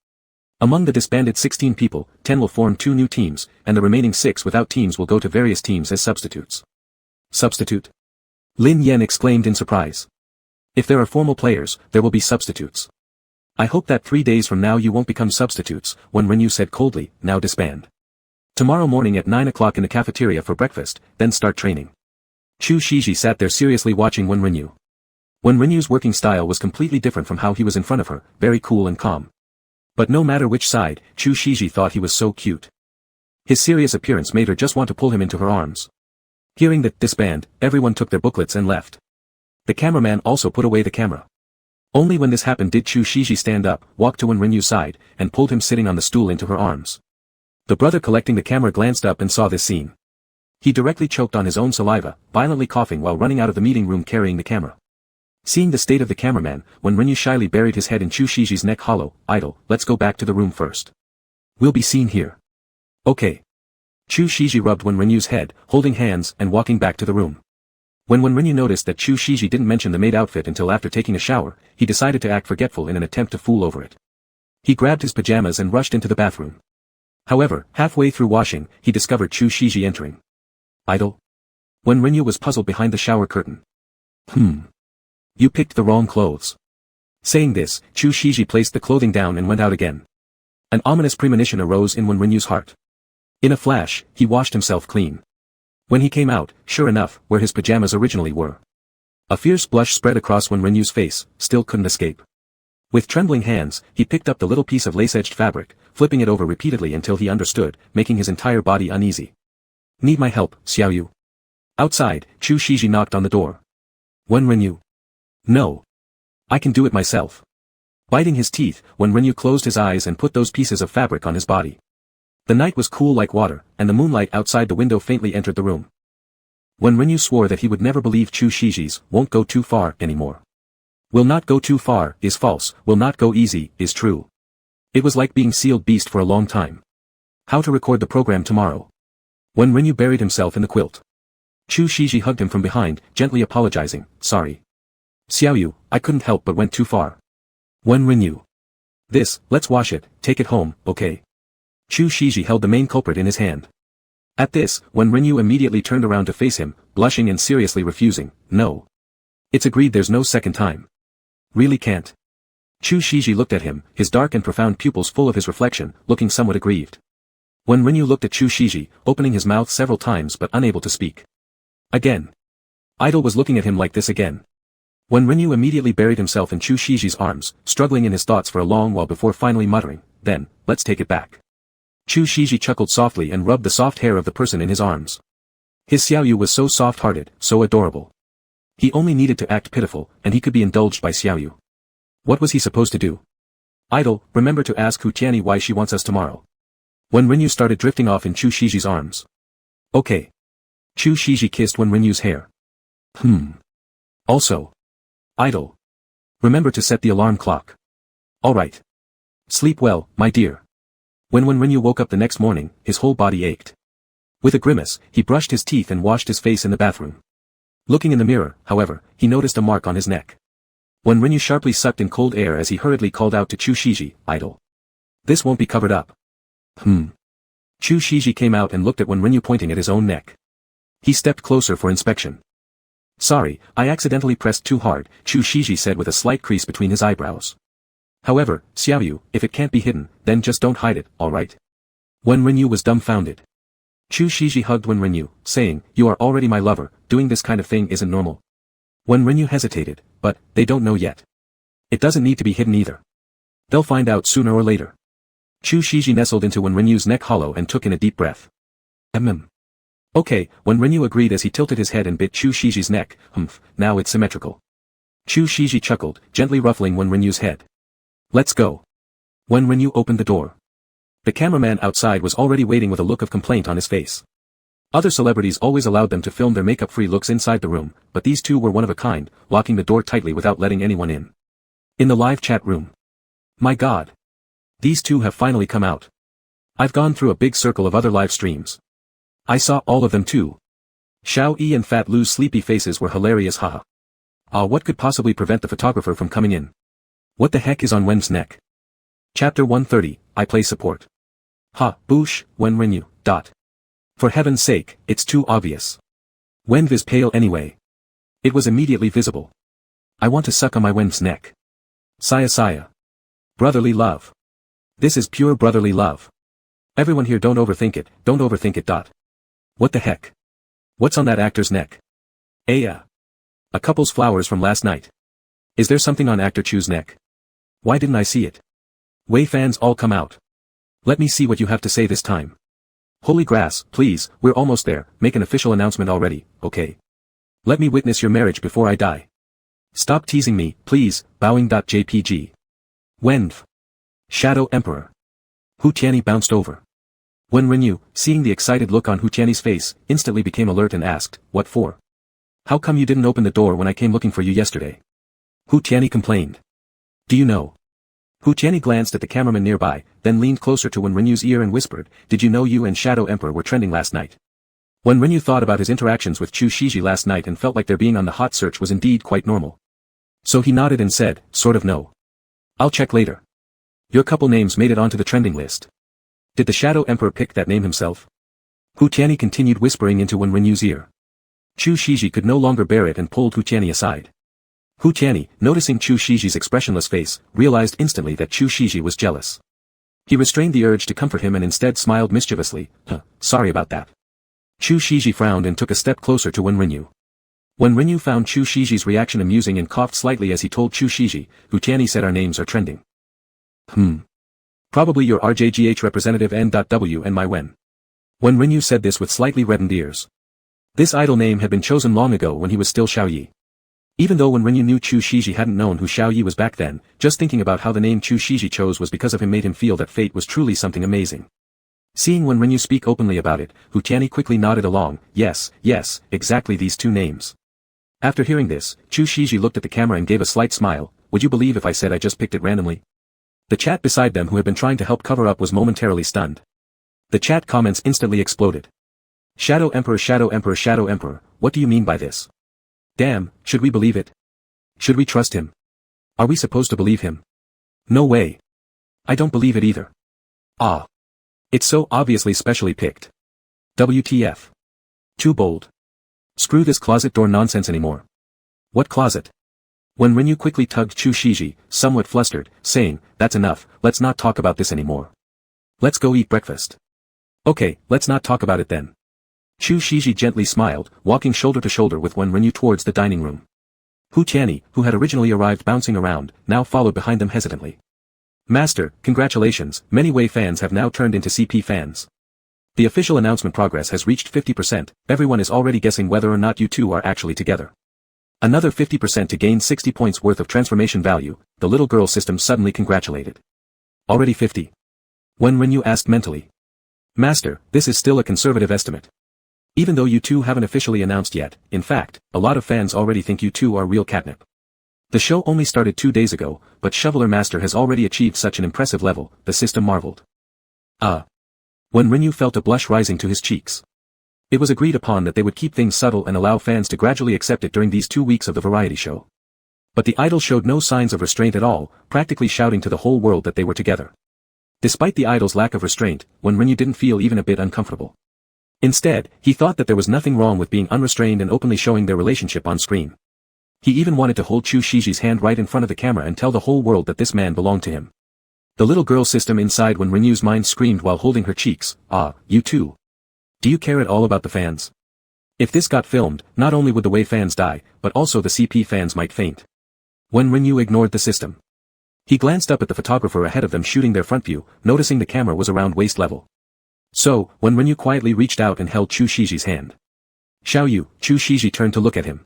Among the disbanded 16 people, 10 will form 2 new teams, and the remaining 6 without teams will go to various teams as substitutes. Substitute? Lin Yen exclaimed in surprise. If there are formal players, there will be substitutes. I hope that 3 days from now you won't become substitutes, Wen Renyu said coldly, now disband. Tomorrow morning at 9 o'clock in the cafeteria for breakfast, then start training. Chu Shiji sat there seriously watching Wen Renyu. Wen Renyu's working style was completely different from how he was in front of her, very cool and calm. But no matter which side, Chu Shiji thought he was so cute. His serious appearance made her just want to pull him into her arms. Hearing that disband, everyone took their booklets and left. The cameraman also put away the camera. Only when this happened did Chu Shiji stand up, walk to Wen Renyu's side, and pulled him sitting on the stool into her arms. The brother collecting the camera glanced up and saw this scene. He directly choked on his own saliva, violently coughing while running out of the meeting room carrying the camera. Seeing the state of the cameraman, Wen Renyu shyly buried his head in Chu Shiji's neck. Hollow, idle, let's go back to the room first. We'll be seen here. Okay. Chu Shiji rubbed Wen Renyu's head, holding hands and walking back to the room. When Wen Renyu noticed that Chu Shiji didn't mention the maid outfit until after taking a shower, he decided to act forgetful in an attempt to fool over it. He grabbed his pajamas and rushed into the bathroom. However, halfway through washing, he discovered Chu Shiji entering. Idle? Wen Renyu was puzzled behind the shower curtain. You picked the wrong clothes. Saying this, Chu Shiji placed the clothing down and went out again. An ominous premonition arose in Wen Renyu's heart. In a flash, he washed himself clean. When he came out, sure enough, where his pajamas originally were. A fierce blush spread across Wen Renyu's face, still couldn't escape. With trembling hands, he picked up the little piece of lace-edged fabric, flipping it over repeatedly until he understood, making his entire body uneasy. Need my help, Xiaoyu? Outside, Chu Shiji knocked on the door. Wen Renyu. No. I can do it myself. Biting his teeth, Wen Renyu closed his eyes and put those pieces of fabric on his body. The night was cool like water, and the moonlight outside the window faintly entered the room. Wen Renyu swore that he would never believe Chu Shiji's won't go too far anymore. Will not go too far is false, will not go easy is true. It was like being sealed beast for a long time. How to record the program tomorrow? Wen Renyu buried himself in the quilt. Chu Shiji hugged him from behind, gently apologizing, sorry. Xiaoyu, I couldn't help but went too far. Wen Renyu. This, let's wash it, take it home, okay? Chu Shiji held the main culprit in his hand. At this, Wen Renyu immediately turned around to face him, blushing and seriously refusing, no. It's agreed there's no second time. Really can't. Chu Shiji looked at him, his dark and profound pupils full of his reflection, looking somewhat aggrieved. Wen Renyu looked at Chu Shiji, opening his mouth several times but unable to speak. Again. Idol was looking at him like this again. Wen Renyu immediately buried himself in Chu Shiji's arms, struggling in his thoughts for a long while before finally muttering, then, let's take it back. Chu Shiji chuckled softly and rubbed the soft hair of the person in his arms. His Xiaoyu was so soft-hearted, so adorable. He only needed to act pitiful, and he could be indulged by Xiaoyu. What was he supposed to do? Idol, remember to ask Hu Tianyi why she wants us tomorrow. Wen Renyu started drifting off in Chu Shiji's arms. Okay. Chu Shiji kissed Wen Renyu's hair. Also. Idol. Remember to set the alarm clock. Alright. Sleep well, my dear. When Wen Renyu woke up the next morning, his whole body ached. With a grimace, he brushed his teeth and washed his face in the bathroom. Looking in the mirror, however, he noticed a mark on his neck. Wen Renyu sharply sucked in cold air as he hurriedly called out to Chu Shiji, idle. This won't be covered up. Chu Shiji came out and looked at Wen Renyu pointing at his own neck. He stepped closer for inspection. Sorry, I accidentally pressed too hard, Chu Shiji said with a slight crease between his eyebrows. However, Xiaoyu, if it can't be hidden, then just don't hide it, alright? Wen Renyu was dumbfounded. Chu Shiji hugged Wen Renyu, saying, you are already my lover, doing this kind of thing isn't normal. Wen Renyu hesitated, but, they don't know yet. It doesn't need to be hidden either. They'll find out sooner or later. Chu Shiji nestled into Wen Renyu's neck hollow and took in a deep breath. Okay, Wen Renyu agreed as he tilted his head and bit Chu Shiji's neck, now it's symmetrical. Chu Shiji chuckled, gently ruffling Wen Renyu's head. Let's go. Wen Renyu opened the door. The cameraman outside was already waiting with a look of complaint on his face. Other celebrities always allowed them to film their makeup-free looks inside the room, but these two were one of a kind, locking the door tightly without letting anyone in. In the live chat room. My god. These two have finally come out. I've gone through a big circle of other live streams. I saw all of them too. Xiao Yi and Fat Lu's sleepy faces were hilarious, haha. What could possibly prevent the photographer from coming in? What the heck is on Wen's neck? Chapter 130, I play support. Boosh, Wen Renyu, dot. For heaven's sake, it's too obvious. Wen is pale anyway. It was immediately visible. I want to suck on my Wen's neck. Saya. Brotherly love. This is pure brotherly love. Everyone here don't overthink it, dot. What the heck? What's on that actor's neck? A couple's flowers from last night. Is there something on actor Chu's neck? Why didn't I see it? Wei fans all come out. Let me see what you have to say this time. Holy grass, please, we're almost there, make an official announcement already, okay? Let me witness your marriage before I die. Stop teasing me, please, bowing.jpg. Wenv. Shadow Emperor. Hu Tianyi bounced over. Wen Renyu, seeing the excited look on Hu Tianyi's face, instantly became alert and asked, what for? How come you didn't open the door when I came looking for you yesterday? Hu Tianyi complained. Do you know? Hu Tianyi glanced at the cameraman nearby, then leaned closer to Wen Renyu's ear and whispered, did you know you and Shadow Emperor were trending last night? Wen Renyu thought about his interactions with Chu Shiji last night and felt like their being on the hot search was indeed quite normal. So he nodded and said, sort of no. I'll check later. Your couple names made it onto the trending list. Did the Shadow Emperor pick that name himself? Hu Tianyi continued whispering into Wen Renyu's ear. Chu Shiji could no longer bear it and pulled Hu Tianyi aside. Hu Tianyi, noticing Chu Shiji's expressionless face, realized instantly that Chu Shiji was jealous. He restrained the urge to comfort him and instead smiled mischievously, sorry about that. Chu Shiji frowned and took a step closer to Wen Renyu. Wen Renyu found Chu Shiji's reaction amusing and coughed slightly as he told Chu Shiji, Hu Tianyi said our names are trending. Probably your RJGH representative N.W and my Wen. Wen Renyu said this with slightly reddened ears. This idol name had been chosen long ago when he was still Xiao Yi. Even though Wen Renyu knew Chu Shiji hadn't known who Xiao Yi was back then, just thinking about how the name Chu Shiji chose was because of him made him feel that fate was truly something amazing. Seeing Wen Renyu speak openly about it, Hu Tianyi quickly nodded along, yes, exactly these two names. After hearing this, Chu Shiji looked at the camera and gave a slight smile, would you believe if I said I just picked it randomly? The chat beside them who had been trying to help cover up was momentarily stunned. The chat comments instantly exploded. Shadow Emperor, what do you mean by this? Damn, should we believe it? Should we trust him? Are we supposed to believe him? No way. I don't believe it either. It's so obviously specially picked. WTF. Too bold. Screw this closet door nonsense anymore. What closet? Wen Renyu quickly tugged Chu Shiji, somewhat flustered, saying, that's enough, let's not talk about this anymore. Let's go eat breakfast. Okay, let's not talk about it then. Chu Shiji gently smiled, walking shoulder to shoulder with Wen Renyu towards the dining room. Hu Tianyi, who had originally arrived bouncing around, now followed behind them hesitantly. Master, congratulations, many Wei fans have now turned into CP fans. The official announcement progress has reached 50%, everyone is already guessing whether or not you two are actually together. Another 50% to gain 60 points worth of transformation value, the little girl system suddenly congratulated. Already 50. Wen Renyu asked mentally. Master, this is still a conservative estimate. Even though you two haven't officially announced yet, in fact, a lot of fans already think you two are real catnip. The show only started 2 days ago, but Shoveler Master has already achieved such an impressive level, the system marveled. Wen Renyu felt a blush rising to his cheeks. It was agreed upon that they would keep things subtle and allow fans to gradually accept it during these 2 weeks of the variety show. But the idol showed no signs of restraint at all, practically shouting to the whole world that they were together. Despite the idol's lack of restraint, Wen Renyu didn't feel even a bit uncomfortable. Instead, he thought that there was nothing wrong with being unrestrained and openly showing their relationship on screen. He even wanted to hold Chu Shiji's hand right in front of the camera and tell the whole world that this man belonged to him. The little girl system inside Wen Renyu's mind screamed while holding her cheeks, you too. Do you care at all about the fans? If this got filmed, not only would the Wei fans die, but also the CP fans might faint. Wen Renyu ignored the system. He glanced up at the photographer ahead of them shooting their front view, noticing the camera was around waist level. So, Wen Renyu quietly reached out and held Chu Shiji's hand. Xiao Yu, Chu Shiji turned to look at him.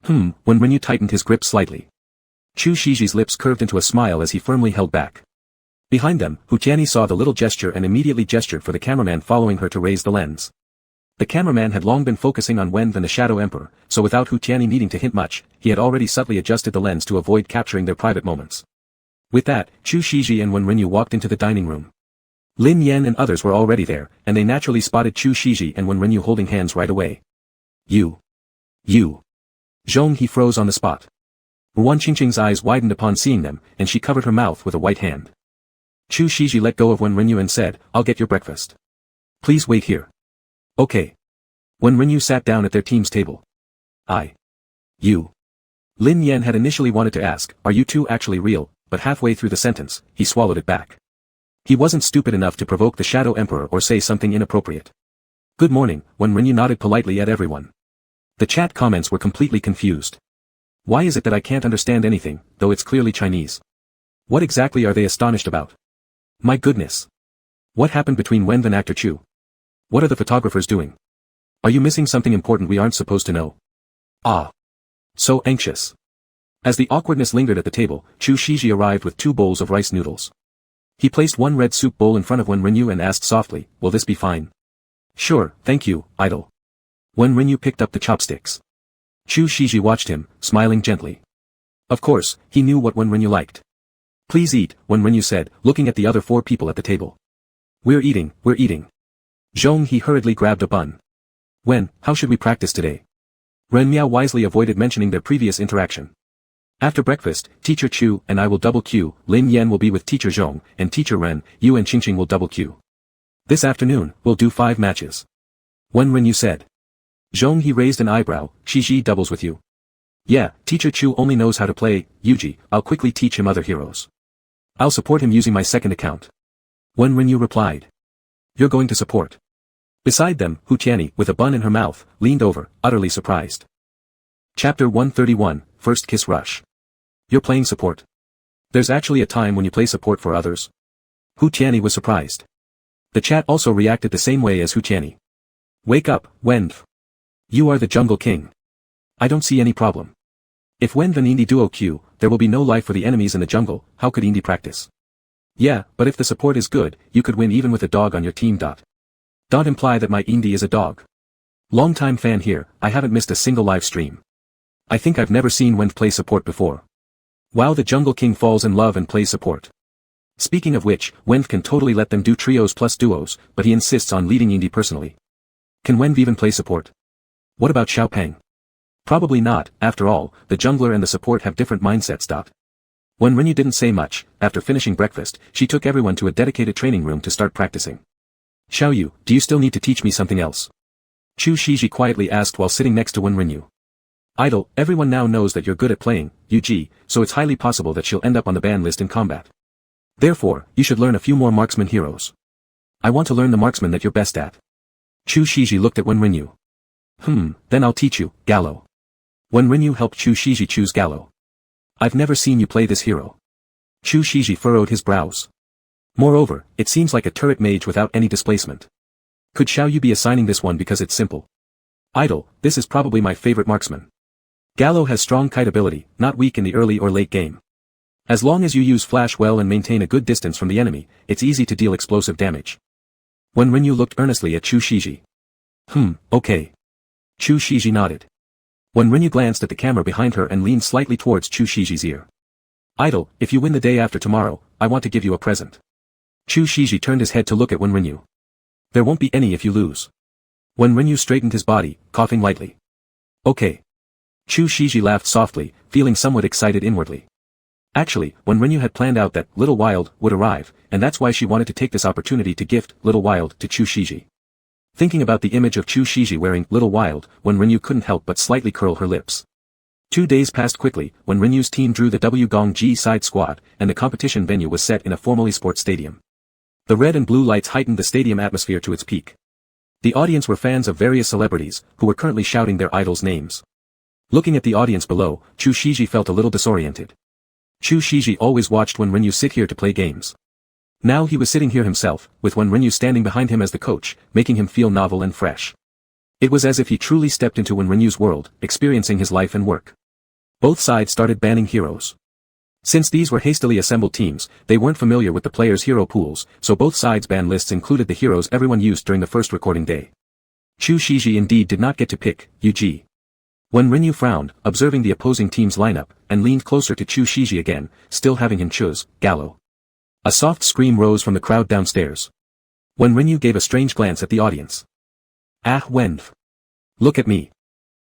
Wen Renyu tightened his grip slightly. Chu Shiji's lips curved into a smile as he firmly held back. Behind them, Hu Tianyi saw the little gesture and immediately gestured for the cameraman following her to raise the lens. The cameraman had long been focusing on Wen and the Shadow Emperor, so without Hu Tianyi needing to hint much, he had already subtly adjusted the lens to avoid capturing their private moments. With that, Chu Shiji and Wen Rinyu walked into the dining room. Lin Yan and others were already there, and they naturally spotted Chu Shiji and Wen Rinyu holding hands right away. You. Zhong He froze on the spot. Wan Qingqing's eyes widened upon seeing them, and she covered her mouth with a white hand. Chu Shiji let go of Wen Rinyu and said, I'll get your breakfast. Please wait here. Okay. Wen Rinyu sat down at their team's table. You. Lin Yan had initially wanted to ask, are you two actually real, but halfway through the sentence, he swallowed it back. He wasn't stupid enough to provoke the Shadow Emperor or say something inappropriate. Good morning, Wen Rinyu nodded politely at everyone. The chat comments were completely confused. Why is it that I can't understand anything, though it's clearly Chinese? What exactly are they astonished about? My goodness. What happened between Wen and actor Chu? What are the photographers doing? Are you missing something important we aren't supposed to know? So anxious. As the awkwardness lingered at the table, Chu Shiji arrived with 2 bowls of rice noodles. He placed 1 red soup bowl in front of Wen Rinyu and asked softly, will this be fine? Sure, thank you, idol. Wen Rinyu picked up the chopsticks. Chu Shiji watched him, smiling gently. Of course, he knew what Wen Rinyu liked. Please eat, Wen Rinyu said, looking at the other 4 people at the table. We're eating. Zhong He hurriedly grabbed a bun. Wen, how should we practice today? Ren Miao wisely avoided mentioning their previous interaction. After breakfast, Teacher Chu and I will double Q, Lin Yan will be with Teacher Zhong, and Teacher Ren, you and Qingqing will double Q. This afternoon, we'll do 5 matches. Wen Rinyu said. Zhong He raised an eyebrow, Shiji doubles with you. Yeah, Teacher Chu only knows how to play, Yuji, I'll quickly teach him other heroes. I'll support him using my second account. Wen Rinyu replied. You're going to support. Beside them, Hu Tianyi, with a bun in her mouth, leaned over, utterly surprised. Chapter 131, First Kiss Rush. You're playing support. There's actually a time when you play support for others. Hu Tianyi was surprised. The chat also reacted the same way as Hu Tianyi. Wake up, Wen. You are the Jungle King. I don't see any problem. If Wen and Indy duo Q, there will be no life for the enemies in the jungle, how could Indy practice? Yeah, but if the support is good, you could win even with a dog on your team. Don't imply that my Indy is a dog. Long-time fan here, I haven't missed a single live stream. I think I've never seen Wen play support before. Wow, the Jungle King falls in love and plays support. Speaking of which, Wen can totally let them do trios plus duos, but he insists on leading Indy personally. Can Wen even play support? What about Xiao Peng? Probably not, after all, the jungler and the support have different mindsets. When Rinyu didn't say much, after finishing breakfast, she took everyone to a dedicated training room to start practicing. Xiao Yu, do you still need to teach me something else? Chu Shiji quietly asked while sitting next to Wen Rinyu. Idol, everyone now knows that you're good at playing, Yu, so it's highly possible that she'll end up on the ban list in combat. Therefore, you should learn a few more marksman heroes. I want to learn the marksman that you're best at. Chu Shiji looked at Wen Rinyu. Then I'll teach you, Gallo. Wen Rinyu helped Chu Shiji choose Gallo. I've never seen you play this hero. Chu Shiji furrowed his brows. Moreover, it seems like a turret mage without any displacement. Could Xiao Yu be assigning this one because it's simple? Idol, this is probably my favorite marksman. Gallo has strong kite ability, not weak in the early or late game. As long as you use flash well and maintain a good distance from the enemy, it's easy to deal explosive damage. Wen Rinyu looked earnestly at Chu Shiji. Okay. Chu Shiji nodded. Wen Rinyu glanced at the camera behind her and leaned slightly towards Chu Shiji's ear. Idol, if you win the day after tomorrow, I want to give you a present. Chu Shiji turned his head to look at Wen Rinyu. There won't be any if you lose. Wen Rinyu straightened his body, coughing lightly. Okay. Chu Shiji laughed softly, feeling somewhat excited inwardly. Actually, Wen Rinyu had planned out that Little Wild would arrive, and that's why she wanted to take this opportunity to gift Little Wild to Chu Shiji. Thinking about the image of Chu Shiji wearing Little Wild, Wen Rinyu couldn't help but slightly curl her lips. 2 days passed quickly, when Rinyu's team drew the Wugong G side squad, and the competition venue was set in a formerly sports stadium. The red and blue lights heightened the stadium atmosphere to its peak. The audience were fans of various celebrities, who were currently shouting their idols' names. Looking at the audience below, Chu Shiji felt a little disoriented. Chu Shiji always watched Wen Rinyu sit here to play games. Now he was sitting here himself, with Wen Rinyu standing behind him as the coach, making him feel novel and fresh. It was as if he truly stepped into Wen Rinyu's world, experiencing his life and work. Both sides started banning heroes. Since these were hastily assembled teams, they weren't familiar with the players' hero pools, so both sides' ban lists included the heroes everyone used during the first recording day. Chu Shiji indeed did not get to pick Yu. Wen Renyu frowned, observing the opposing team's lineup, and leaned closer to Chu Shiji again, still having him choose, Gallo. A soft scream rose from the crowd downstairs. Wen Renyu gave a strange glance at the audience. Ah Wenf. Look at me.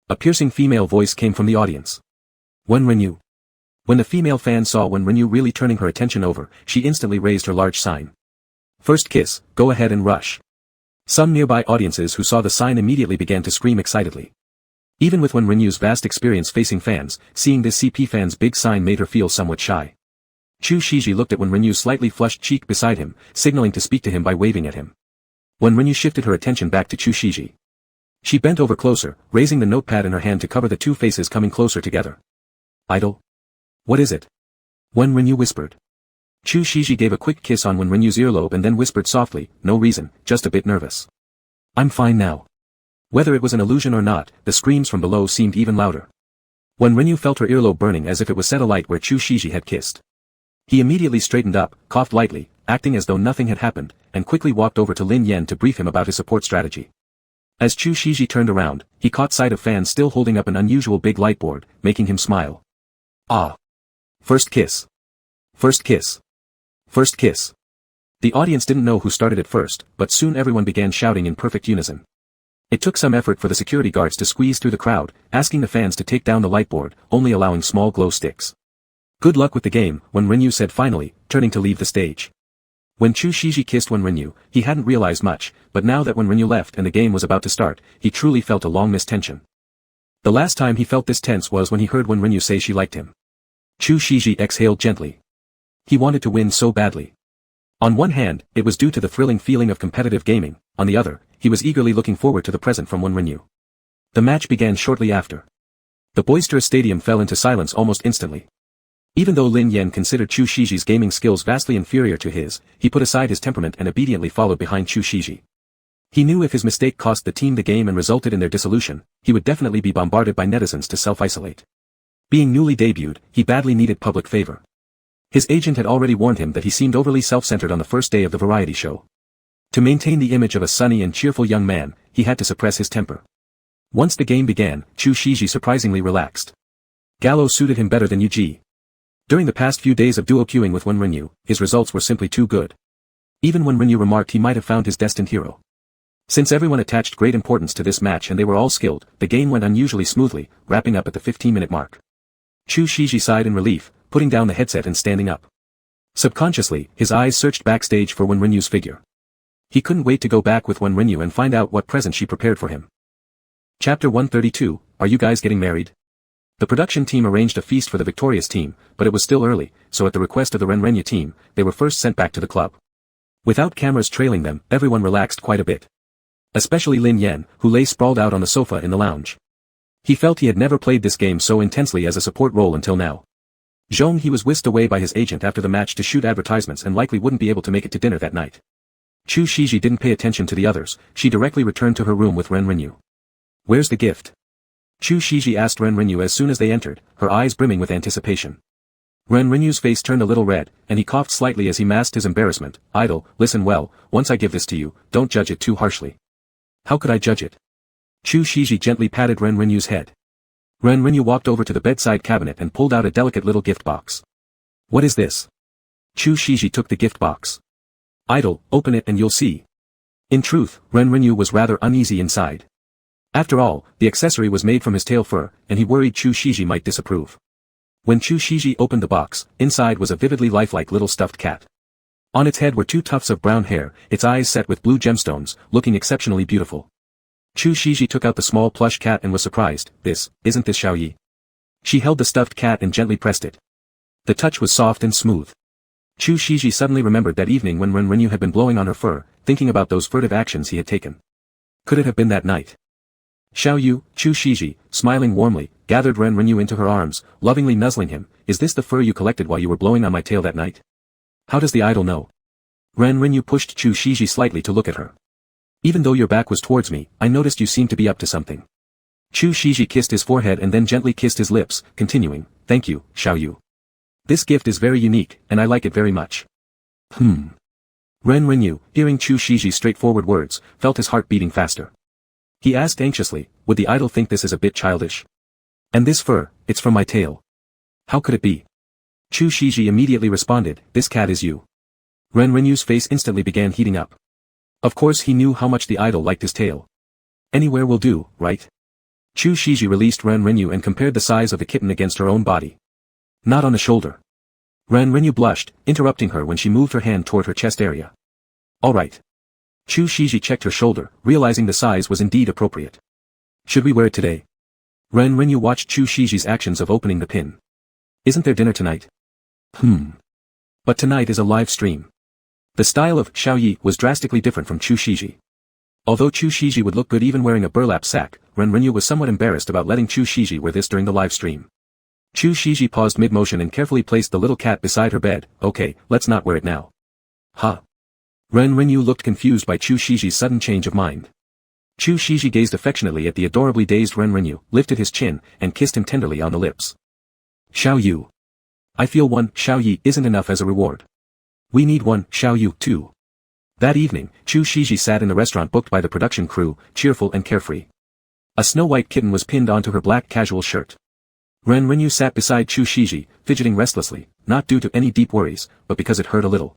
A piercing female voice came from the audience. Wen Renyu. When the female fan saw Wen Renyu really turning her attention over, she instantly raised her large sign. First kiss, go ahead and rush. Some nearby audiences who saw the sign immediately began to scream excitedly. Even with Wen Renyu's vast experience facing fans, seeing this CP fan's big sign made her feel somewhat shy. Chu Shiji looked at Wen Renyu's slightly flushed cheek beside him, signaling to speak to him by waving at him. Wen Renyu shifted her attention back to Chu Shiji. She bent over closer, raising the notepad in her hand to cover the two faces coming closer together. Idol? What is it? Wen Renyu whispered. Chu Shiji gave a quick kiss on Wen Renyu's earlobe and then whispered softly, no reason, just a bit nervous. I'm fine now. Whether it was an illusion or not, the screams from below seemed even louder. Wen Renyu felt her earlobe burning as if it was set alight where Chu Shiji had kissed. He immediately straightened up, coughed lightly, acting as though nothing had happened, and quickly walked over to Lin Yan to brief him about his support strategy. As Chu Shiji turned around, he caught sight of fans still holding up an unusual big light board, making him smile. Ah! First kiss. First kiss. First kiss. The audience didn't know who started it first, but soon everyone began shouting in perfect unison. It took some effort for the security guards to squeeze through the crowd, asking the fans to take down the light board, only allowing small glow sticks. Good luck with the game, Wen Renyu said finally, turning to leave the stage. When Chu Shiji kissed Wen Renyu, he hadn't realized much, but now that Wen Renyu left and the game was about to start, he truly felt a long-missed tension. The last time he felt this tense was when he heard Wen Renyu say she liked him. Chu Shiji exhaled gently. He wanted to win so badly. On one hand, it was due to the thrilling feeling of competitive gaming, on the other, he was eagerly looking forward to the present from Wen Renyu. The match began shortly after. The boisterous stadium fell into silence almost instantly. Even though Lin Yan considered Chu Shiji's gaming skills vastly inferior to his, he put aside his temperament and obediently followed behind Chu Shiji. He knew if his mistake cost the team the game and resulted in their dissolution, he would definitely be bombarded by netizens to self-isolate. Being newly debuted, he badly needed public favor. His agent had already warned him that he seemed overly self-centered on the first day of the variety show. To maintain the image of a sunny and cheerful young man, he had to suppress his temper. Once the game began, Chu Shiji surprisingly relaxed. Gallo suited him better than Yuji. During the past few days of duo queuing with Wen Renyu, his results were simply too good. Even when Renyu remarked he might have found his destined hero. Since everyone attached great importance to this match and they were all skilled, the game went unusually smoothly, wrapping up at the 15-minute mark. Chu Shiji sighed in relief, putting down the headset and standing up. Subconsciously, his eyes searched backstage for Wen Renyu's figure. He couldn't wait to go back with Wen Renyu and find out what present she prepared for him. Chapter 132, Are you guys getting married? The production team arranged a feast for the victorious team, but it was still early, so at the request of the Ren Renyu team, they were first sent back to the club. Without cameras trailing them, everyone relaxed quite a bit. Especially Lin Yan, who lay sprawled out on the sofa in the lounge. He felt he had never played this game so intensely as a support role until now. Zhong He was whisked away by his agent after the match to shoot advertisements and likely wouldn't be able to make it to dinner that night. Chu Shiji didn't pay attention to the others, she directly returned to her room with Ren Renyu. Where's the gift? Chu Shiji asked Ren Renyu as soon as they entered, her eyes brimming with anticipation. Ren Renyu's face turned a little red, and he coughed slightly as he masked his embarrassment. Idol, listen well, once I give this to you, don't judge it too harshly. How could I judge it? Chu Shiji gently patted Ren Renyu's head. Ren Renyu walked over to the bedside cabinet and pulled out a delicate little gift box. What is this? Chu Shiji took the gift box. Idol, open it and you'll see. In truth, Ren Renyu was rather uneasy inside. After all, the accessory was made from his tail fur, and he worried Chu Shiji might disapprove. When Chu Shiji opened the box, inside was a vividly lifelike little stuffed cat. On its head were two tufts of brown hair, its eyes set with blue gemstones, looking exceptionally beautiful. Chu Shiji took out the small plush cat and was surprised. Isn't this Xiaoyi? She held the stuffed cat and gently pressed it. The touch was soft and smooth. Chu Shiji suddenly remembered that evening when Ren Renyu had been blowing on her fur, thinking about those furtive actions he had taken. Could it have been that night? Xiaoyu, Chu Shiji, smiling warmly, gathered Ren Renyu into her arms, lovingly nuzzling him. Is this the fur you collected while you were blowing on my tail that night? How does the idol know? Ren Renyu pushed Chu Shiji slightly to look at her. Even though your back was towards me, I noticed you seemed to be up to something. Chu Shiji kissed his forehead and then gently kissed his lips, continuing, Thank you, Xiaoyu. This gift is very unique, and I like it very much. Ren Renyu, hearing Chu Shiji's straightforward words, felt his heart beating faster. He asked anxiously, would the idol think this is a bit childish? And this fur, it's from my tail. How could it be? Chu Shiji immediately responded, this cat is you. Ren Renyu's face instantly began heating up. Of course he knew how much the idol liked his tail. Anywhere will do, right? Chu Shiji released Ren Renyu and compared the size of the kitten against her own body. Not on the shoulder. Ren Renyu blushed, interrupting her when she moved her hand toward her chest area. Alright. Chu Shiji checked her shoulder, realizing the size was indeed appropriate. Should we wear it today? Ren Renyu watched Chu Shiji's actions of opening the pin. Isn't there dinner tonight? But tonight is a live stream. The style of Xiaoyi was drastically different from Chu Shiji. Although Chu Shiji would look good even wearing a burlap sack, Ren Renyu was somewhat embarrassed about letting Chu Shiji wear this during the live stream. Chu Shiji paused mid-motion and carefully placed the little cat beside her bed. Okay, let's not wear it now. Huh? Ren Renyu looked confused by Chu Shiji's sudden change of mind. Chu Shiji gazed affectionately at the adorably dazed Ren Renyu, lifted his chin, and kissed him tenderly on the lips. Xiaoyu. I feel one Xiaoyi isn't enough as a reward. We need one Xiaoyu too. That evening, Chu Shiji sat in the restaurant booked by the production crew, cheerful and carefree. A snow-white kitten was pinned onto her black casual shirt. Ren Renyu sat beside Chu Shiji, fidgeting restlessly, not due to any deep worries, but because it hurt a little.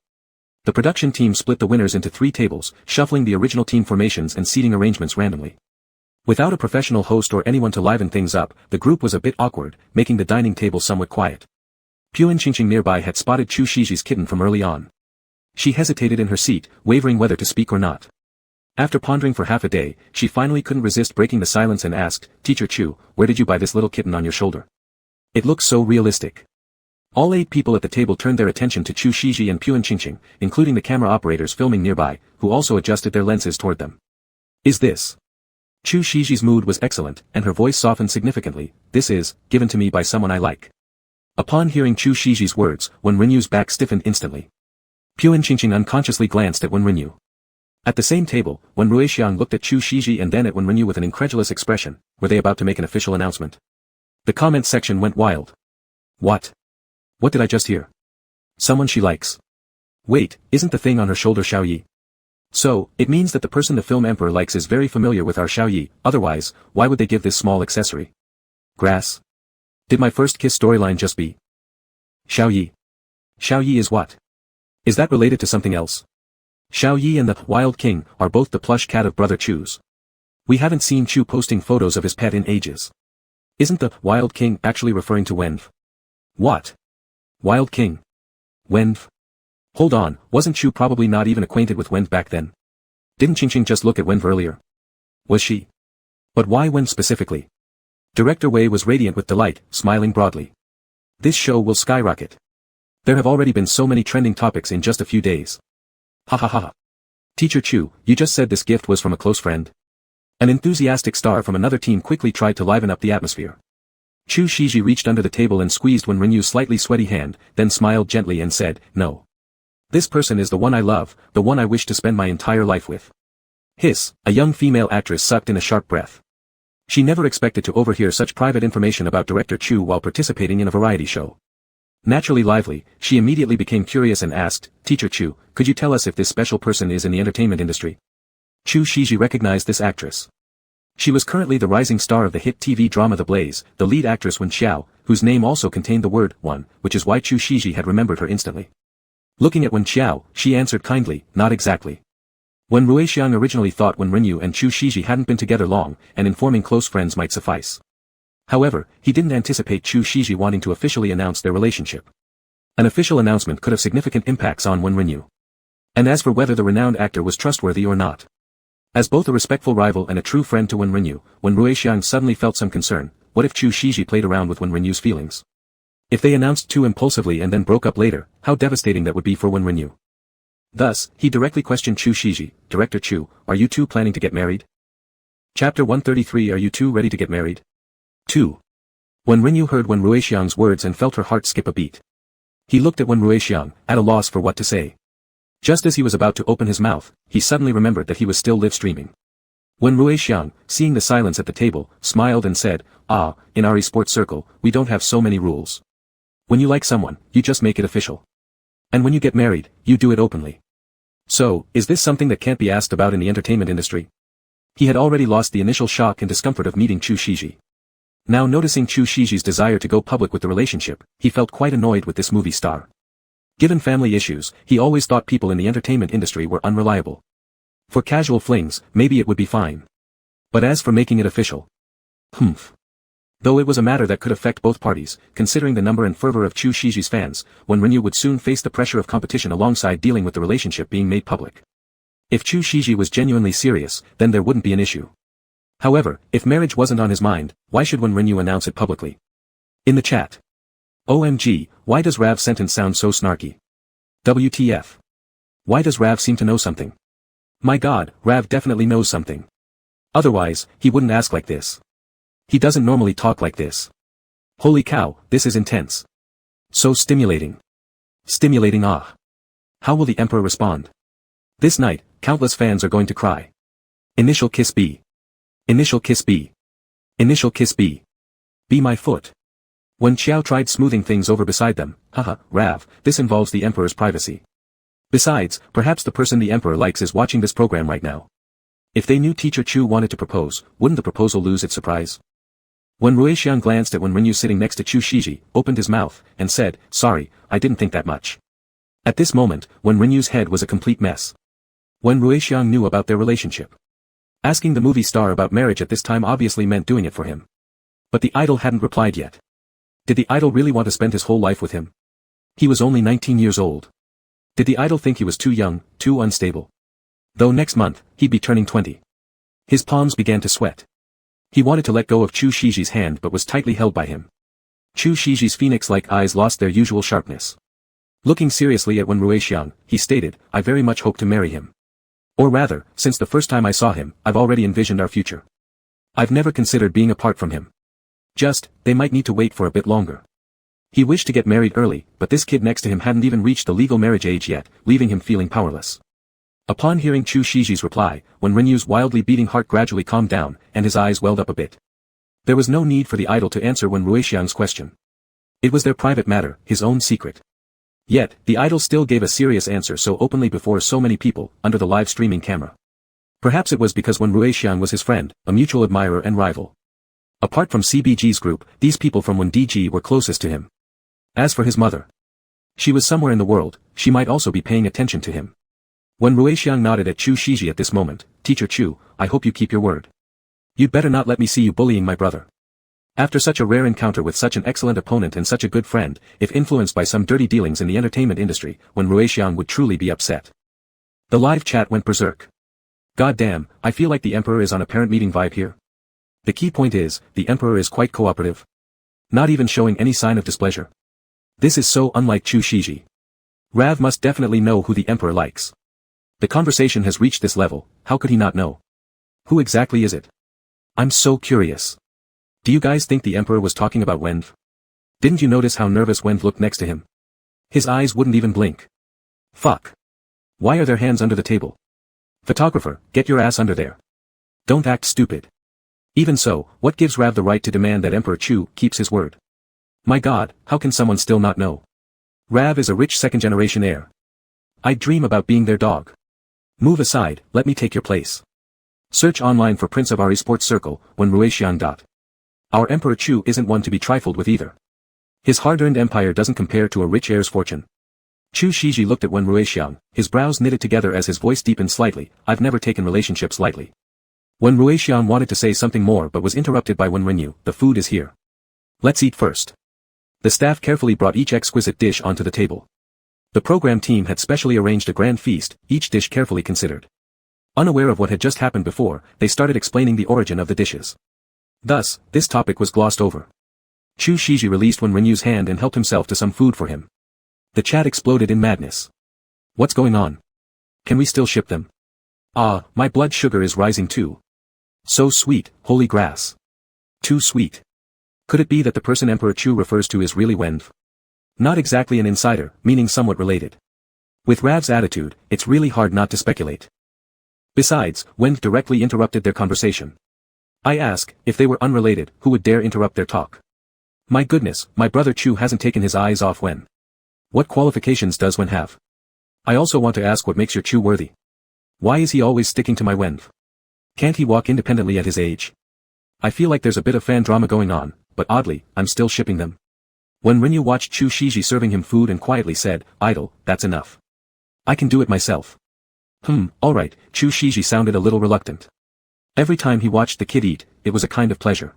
The production team split the winners into 3 tables, shuffling the original team formations and seating arrangements randomly. Without a professional host or anyone to liven things up, the group was a bit awkward, making the dining table somewhat quiet. Puan Qingqing nearby had spotted Chu Shiji's kitten from early on. She hesitated in her seat, wavering whether to speak or not. After pondering for half a day, she finally couldn't resist breaking the silence and asked, Teacher Chu, where did you buy this little kitten on your shoulder? It looks so realistic. All 8 people at the table turned their attention to Chu Shiji and Puan Qingqing, including the camera operators filming nearby, who also adjusted their lenses toward them. Is this? Chu Shiji's mood was excellent, and her voice softened significantly. This is, given to me by someone I like. Upon hearing Chu Shiji's words, Wen Renyu's back stiffened instantly. Puan Qingqing unconsciously glanced at Wen Renyu. At the same table, Wen Ruixiang looked at Chu Shiji and then at Wen Renyu with an incredulous expression. Were they about to make an official announcement? The comment section went wild. What? What did I just hear? Someone she likes. Wait, isn't the thing on her shoulder Xiaoyi? So, it means that the person the film emperor likes is very familiar with our Xiaoyi, otherwise, why would they give this small accessory? Grass? Did my first kiss storyline just be Xiaoyi? Xiaoyi is what? Is that related to something else? Xiaoyi and the Wild King are both the plush cat of Brother Chu's. We haven't seen Chu posting photos of his pet in ages. Isn't the Wild King actually referring to Wenf? What? Wild King? Wenf? Hold on, wasn't Chu probably not even acquainted with Wenf back then? Didn't Qingqing just look at Wenf earlier? Was she? But why Wenf specifically? Director Wei was radiant with delight, smiling broadly. This show will skyrocket. There have already been so many trending topics in just a few days. Ha ha ha. Teacher Chu, you just said this gift was from a close friend? An enthusiastic star from another team quickly tried to liven up the atmosphere. Chu Shiji reached under the table and squeezed Wen Renyu's slightly sweaty hand, then smiled gently and said, No. This person is the one I love, the one I wish to spend my entire life with. Hiss, a young female actress sucked in a sharp breath. She never expected to overhear such private information about Director Chu while participating in a variety show. Naturally lively, she immediately became curious and asked, Teacher Chu, could you tell us if this special person is in the entertainment industry? Chu Shiji recognized this actress. She was currently the rising star of the hit TV drama The Blaze, the lead actress Wen Xiao, whose name also contained the word, one, which is why Chu Shiji had remembered her instantly. Looking at Wen Xiao, she answered kindly, not exactly. Wen Ruixiang originally thought Wen Renyu and Chu Shiji hadn't been together long, and informing close friends might suffice. However, he didn't anticipate Chu Shiji wanting to officially announce their relationship. An official announcement could have significant impacts on Wen Renyu. And as for whether the renowned actor was trustworthy or not. As both a respectful rival and a true friend to Wen Renyu, Wen Ruixiang suddenly felt some concern. What if Chu Shiji played around with Wen Renyu's feelings? If they announced too impulsively and then broke up later, how devastating that would be for Wen Renyu. Thus, he directly questioned Chu Shiji, Director Chu, are you two planning to get married? Chapter 133 Are you two ready to get married? 2. Wen Renyu heard Wen Ruixiang's words and felt her heart skip a beat. He looked at Wen Ruixiang, at a loss for what to say. Just as he was about to open his mouth, he suddenly remembered that he was still live-streaming. Wen Ruixiang, seeing the silence at the table, smiled and said, in our esports circle, we don't have so many rules. When you like someone, you just make it official. And when you get married, you do it openly. So, is this something that can't be asked about in the entertainment industry? He had already lost the initial shock and discomfort of meeting Chu Shiji. Now noticing Chu Shiji's desire to go public with the relationship, he felt quite annoyed with this movie star. Given family issues, he always thought people in the entertainment industry were unreliable. For casual flings, maybe it would be fine. But as for making it official. Though it was a matter that could affect both parties, considering the number and fervor of Chu Shiji's fans, Wen Renyu would soon face the pressure of competition alongside dealing with the relationship being made public. If Chu Shiji was genuinely serious, then there wouldn't be an issue. However, if marriage wasn't on his mind, why should Wen Renyu announce it publicly? In the chat. OMG, why does Rav's sentence sound so snarky? WTF. Why does Rav seem to know something? My god, Rav definitely knows something. Otherwise, he wouldn't ask like this. He doesn't normally talk like this. Holy cow, this is intense. So stimulating. Stimulating ah. How will the Emperor respond? This night, countless fans are going to cry. Initial kiss B. Initial kiss B. Initial kiss B. Be my foot. When Xiao tried smoothing things over beside them, haha, Rav, this involves the Emperor's privacy. Besides, perhaps the person the Emperor likes is watching this program right now. If they knew Teacher Chu wanted to propose, wouldn't the proposal lose its surprise? When Ruexiang glanced at Wen Renyu sitting next to Chu Shiji, opened his mouth, and said, sorry, I didn't think that much. At this moment, Wen Renyu's head was a complete mess. When Ruexiang knew about their relationship. Asking the movie star about marriage at this time obviously meant doing it for him. But the idol hadn't replied yet. Did the idol really want to spend his whole life with him? He was only 19 years old. Did the idol think he was too young, too unstable? Though next month, he'd be turning 20. His palms began to sweat. He wanted to let go of Chu Shiji's hand but was tightly held by him. Chu Shiji's phoenix-like eyes lost their usual sharpness. Looking seriously at Wen Ruexiang, he stated, I very much hope to marry him. Or rather, since the first time I saw him, I've already envisioned our future. I've never considered being apart from him. Just, they might need to wait for a bit longer. He wished to get married early, but this kid next to him hadn't even reached the legal marriage age yet, leaving him feeling powerless. Upon hearing Chu Shiji's reply, Wen Renyu's wildly beating heart gradually calmed down, and his eyes welled up a bit. There was no need for the idol to answer Wen Ruexiang's question. It was their private matter, his own secret. Yet, the idol still gave a serious answer so openly before so many people, under the live streaming camera. Perhaps it was because Wen Ruexiang was his friend, a mutual admirer and rival. Apart from CBG's group, these people from Wen DG were closest to him. As for his mother. She was somewhere in the world, she might also be paying attention to him. When Ruexiang nodded at Chu Shiji at this moment, Teacher Chu, I hope you keep your word. You'd better not let me see you bullying my brother. After such a rare encounter with such an excellent opponent and such a good friend, if influenced by some dirty dealings in the entertainment industry, Wen Ruexiang would truly be upset. The live chat went berserk. God damn, I feel like the Emperor is on a parent meeting vibe here. The key point is, the Emperor is quite cooperative. Not even showing any sign of displeasure. This is so unlike Chu Shiji. Rav must definitely know who the Emperor likes. The conversation has reached this level, how could he not know? Who exactly is it? I'm so curious. Do you guys think the Emperor was talking about Wenf? Didn't you notice how nervous Wenf looked next to him? His eyes wouldn't even blink. Fuck. Why are their hands under the table? Photographer, get your ass under there. Don't act stupid. Even so, what gives Rav the right to demand that Emperor Chu keeps his word? My god, how can someone still not know? Rav is a rich second-generation heir. I dream about being their dog. Move aside, let me take your place. Search online for Prince of our esports circle, Wen Ruexiang. Our Emperor Chu isn't one to be trifled with either. His hard-earned empire doesn't compare to a rich heir's fortune. Chu Shiji looked at Wen Ruexiang, his brows knitted together as his voice deepened slightly, I've never taken relationships lightly. Wen Ruexiang wanted to say something more but was interrupted by Wen Renyu, the food is here. Let's eat first. The staff carefully brought each exquisite dish onto the table. The program team had specially arranged a grand feast, each dish carefully considered. Unaware of what had just happened before, they started explaining the origin of the dishes. Thus, this topic was glossed over. Chu Shiji released Wen Renyu's hand and helped himself to some food for him. The chat exploded in madness. What's going on? Can we still ship them? Ah, my blood sugar is rising too. So sweet, holy grass. Too sweet. Could it be that the person Emperor Chu refers to is really Wenf? Not exactly an insider, meaning somewhat related. With Rav's attitude, it's really hard not to speculate. Besides, Wenf directly interrupted their conversation. I ask, if they were unrelated, who would dare interrupt their talk? My goodness, my brother Chu hasn't taken his eyes off Wen. What qualifications does Wen have? I also want to ask what makes your Chu worthy. Why is he always sticking to my Wenf? Can't he walk independently at his age? I feel like there's a bit of fan drama going on, but oddly, I'm still shipping them. When Renyu watched Chu Shiji serving him food and quietly said, "Idle, that's enough. I can do it myself." Alright, Chu Shiji sounded a little reluctant. Every time he watched the kid eat, it was a kind of pleasure.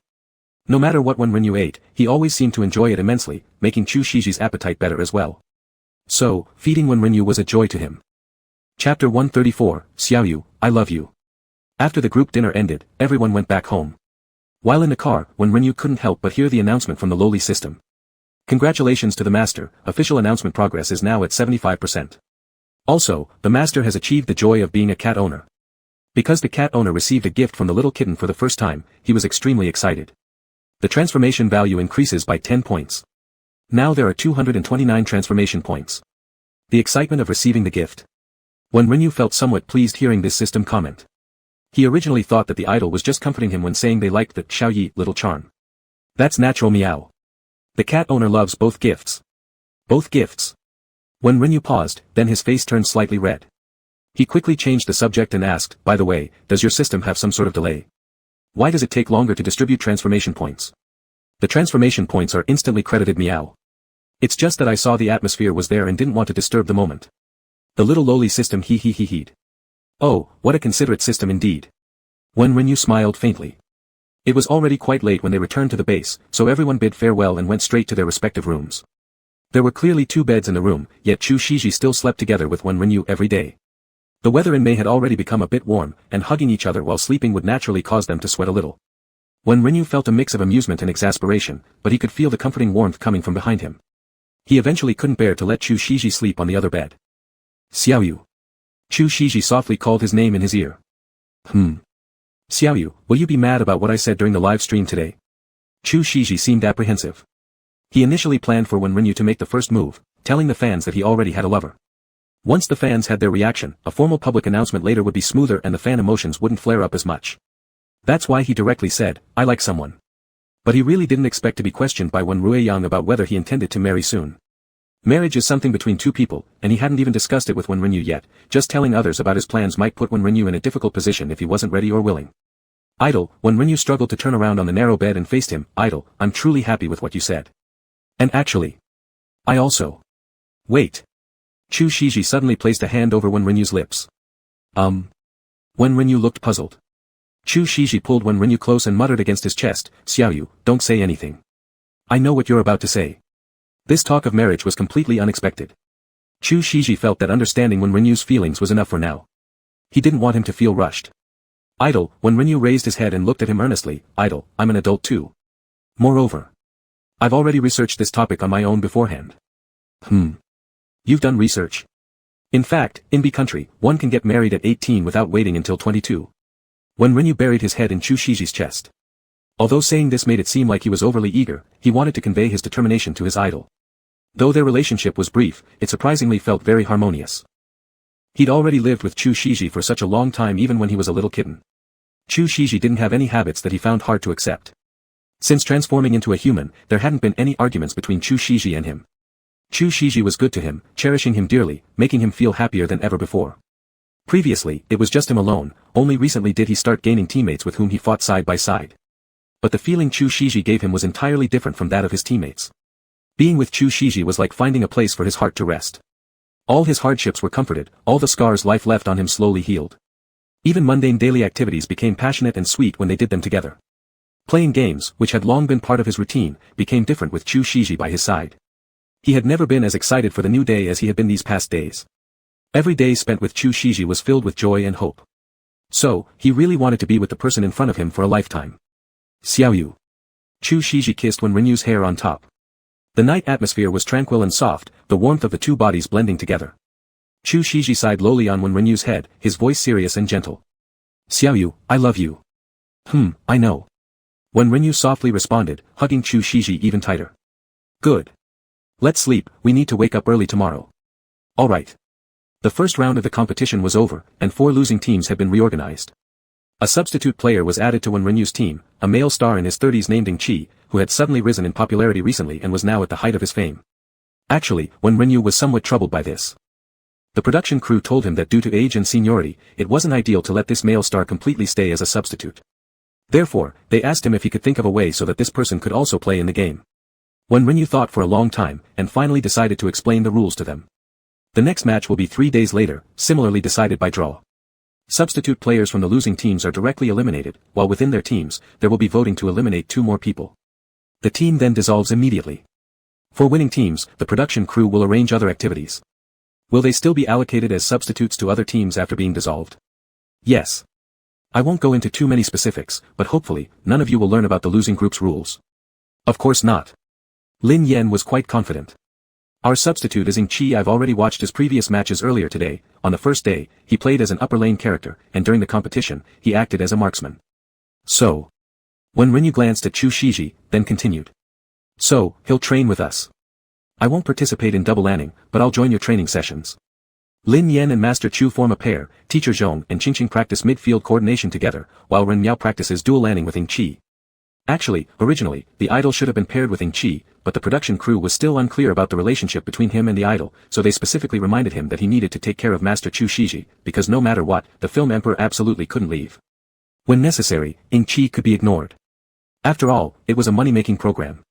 No matter what when Renyu ate, he always seemed to enjoy it immensely, making Chu Shiji's appetite better as well. So, feeding when Renyu was a joy to him. Chapter 134, Xiaoyu, I love you. After the group dinner ended, everyone went back home. While in the car, when Renyu couldn't help but hear the announcement from the lowly system. Congratulations to the master, official announcement progress is now at 75%. Also, the master has achieved the joy of being a cat owner. Because the cat owner received a gift from the little kitten for the first time, he was extremely excited. The transformation value increases by 10 points. Now there are 229 transformation points. The excitement of receiving the gift. When Renyu felt somewhat pleased hearing this system comment. He originally thought that the idol was just comforting him when saying they liked the Xiaoyi little charm. That's natural meow. The cat owner loves both gifts. Both gifts. When Renyu paused, then his face turned slightly red. He quickly changed the subject and asked, by the way, does your system have some sort of delay? Why does it take longer to distribute transformation points? The transformation points are instantly credited meow. It's just that I saw the atmosphere was there and didn't want to disturb the moment. The little lowly system he'd. Oh, what a considerate system indeed. When Renyu smiled faintly. It was already quite late when they returned to the base, so everyone bid farewell and went straight to their respective rooms. There were clearly 2 beds in the room, yet Chu Shiji still slept together with Wen Renyu every day. The weather in May had already become a bit warm, and hugging each other while sleeping would naturally cause them to sweat a little. Wen Renyu felt a mix of amusement and exasperation, but he could feel the comforting warmth coming from behind him. He eventually couldn't bear to let Chu Shiji sleep on the other bed. Xiaoyu. Chu Shiji softly called his name in his ear. Xiaoyu, will you be mad about what I said during the live stream today? Chu Shiji seemed apprehensive. He initially planned for Wen Renyu to make the first move, telling the fans that he already had a lover. Once the fans had their reaction, a formal public announcement later would be smoother and the fan emotions wouldn't flare up as much. That's why he directly said, I like someone. But he really didn't expect to be questioned by Wen Ruiyang about whether he intended to marry soon. Marriage is something between 2 people, and he hadn't even discussed it with Wen Renyu yet. Just telling others about his plans might put Wen Renyu in a difficult position if he wasn't ready or willing. Idle, Wen Renyu struggled to turn around on the narrow bed and faced him. Idle, I'm truly happy with what you said. And actually, I also. Wait. Chu Shiji suddenly placed a hand over Wen Renyu's lips. Wen Renyu looked puzzled. Chu Shiji pulled Wen Renyu close and muttered against his chest, Xiaoyu, don't say anything. I know what you're about to say. This talk of marriage was completely unexpected. Chu Shiji felt that understanding Wen Renyu's feelings was enough for now. He didn't want him to feel rushed. Idle, Wen Renyu raised his head and looked at him earnestly. Idle, I'm an adult too. Moreover, I've already researched this topic on my own beforehand. You've done research? In fact, in B country, one can get married at 18 without waiting until 22. Wen Renyu buried his head in Chu Shiji's chest. Although saying this made it seem like he was overly eager, he wanted to convey his determination to his idol. Though their relationship was brief, it surprisingly felt very harmonious. He'd already lived with Chu Shiji for such a long time even when he was a little kitten. Chu Shiji didn't have any habits that he found hard to accept. Since transforming into a human, there hadn't been any arguments between Chu Shiji and him. Chu Shiji was good to him, cherishing him dearly, making him feel happier than ever before. Previously, it was just him alone, only recently did he start gaining teammates with whom he fought side by side. But the feeling Chu Shiji gave him was entirely different from that of his teammates. Being with Chu Shiji was like finding a place for his heart to rest. All his hardships were comforted, all the scars life left on him slowly healed. Even mundane daily activities became passionate and sweet when they did them together. Playing games, which had long been part of his routine, became different with Chu Shiji by his side. He had never been as excited for the new day as he had been these past days. Every day spent with Chu Shiji was filled with joy and hope. So, he really wanted to be with the person in front of him for a lifetime. Xiaoyu. Chu Shiji kissed Wen Renyu's hair on top. The night atmosphere was tranquil and soft, the warmth of the 2 bodies blending together. Chu Shiji sighed lowly on Wen Renyu's head, his voice serious and gentle. Xiaoyu, I love you. I know. Wen Renyu softly responded, hugging Chu Shiji even tighter. Good. Let's sleep, we need to wake up early tomorrow. Alright. The first round of the competition was over, and 4 losing teams had been reorganized. A substitute player was added to Wen Renyu's team, a male star in his 30s named Eng who had suddenly risen in popularity recently and was now at the height of his fame. Actually, Wen Renyu was somewhat troubled by this. The production crew told him that due to age and seniority, it wasn't ideal to let this male star completely stay as a substitute. Therefore, they asked him if he could think of a way so that this person could also play in the game. Wen Renyu thought for a long time, and finally decided to explain the rules to them. The next match will be 3 days later, similarly decided by draw. Substitute players from the losing teams are directly eliminated, while within their teams, there will be voting to eliminate 2 more people. The team then dissolves immediately. For winning teams, the production crew will arrange other activities. Will they still be allocated as substitutes to other teams after being dissolved? Yes. I won't go into too many specifics, but hopefully, none of you will learn about the losing group's rules. Of course not. Lin Yan was quite confident. Our substitute is Chi. I've already watched his previous matches earlier today. On the first day, he played as an upper lane character, and during the competition, he acted as a marksman. So. When Renyu glanced at Chu Shiji, then continued. So, he'll train with us. I won't participate in double lanning, but I'll join your training sessions. Lin Yan and Master Chu form a pair, Teacher Zhong and Qingqing practice midfield coordination together, while Ren Miao practices dual lanning with Chi. Actually, originally, the idol should have been paired with Chi, but the production crew was still unclear about the relationship between him and the idol, so they specifically reminded him that he needed to take care of Master Chu Shiji, because no matter what, the film emperor absolutely couldn't leave. When necessary, Chi could be ignored. After all, it was a money-making program.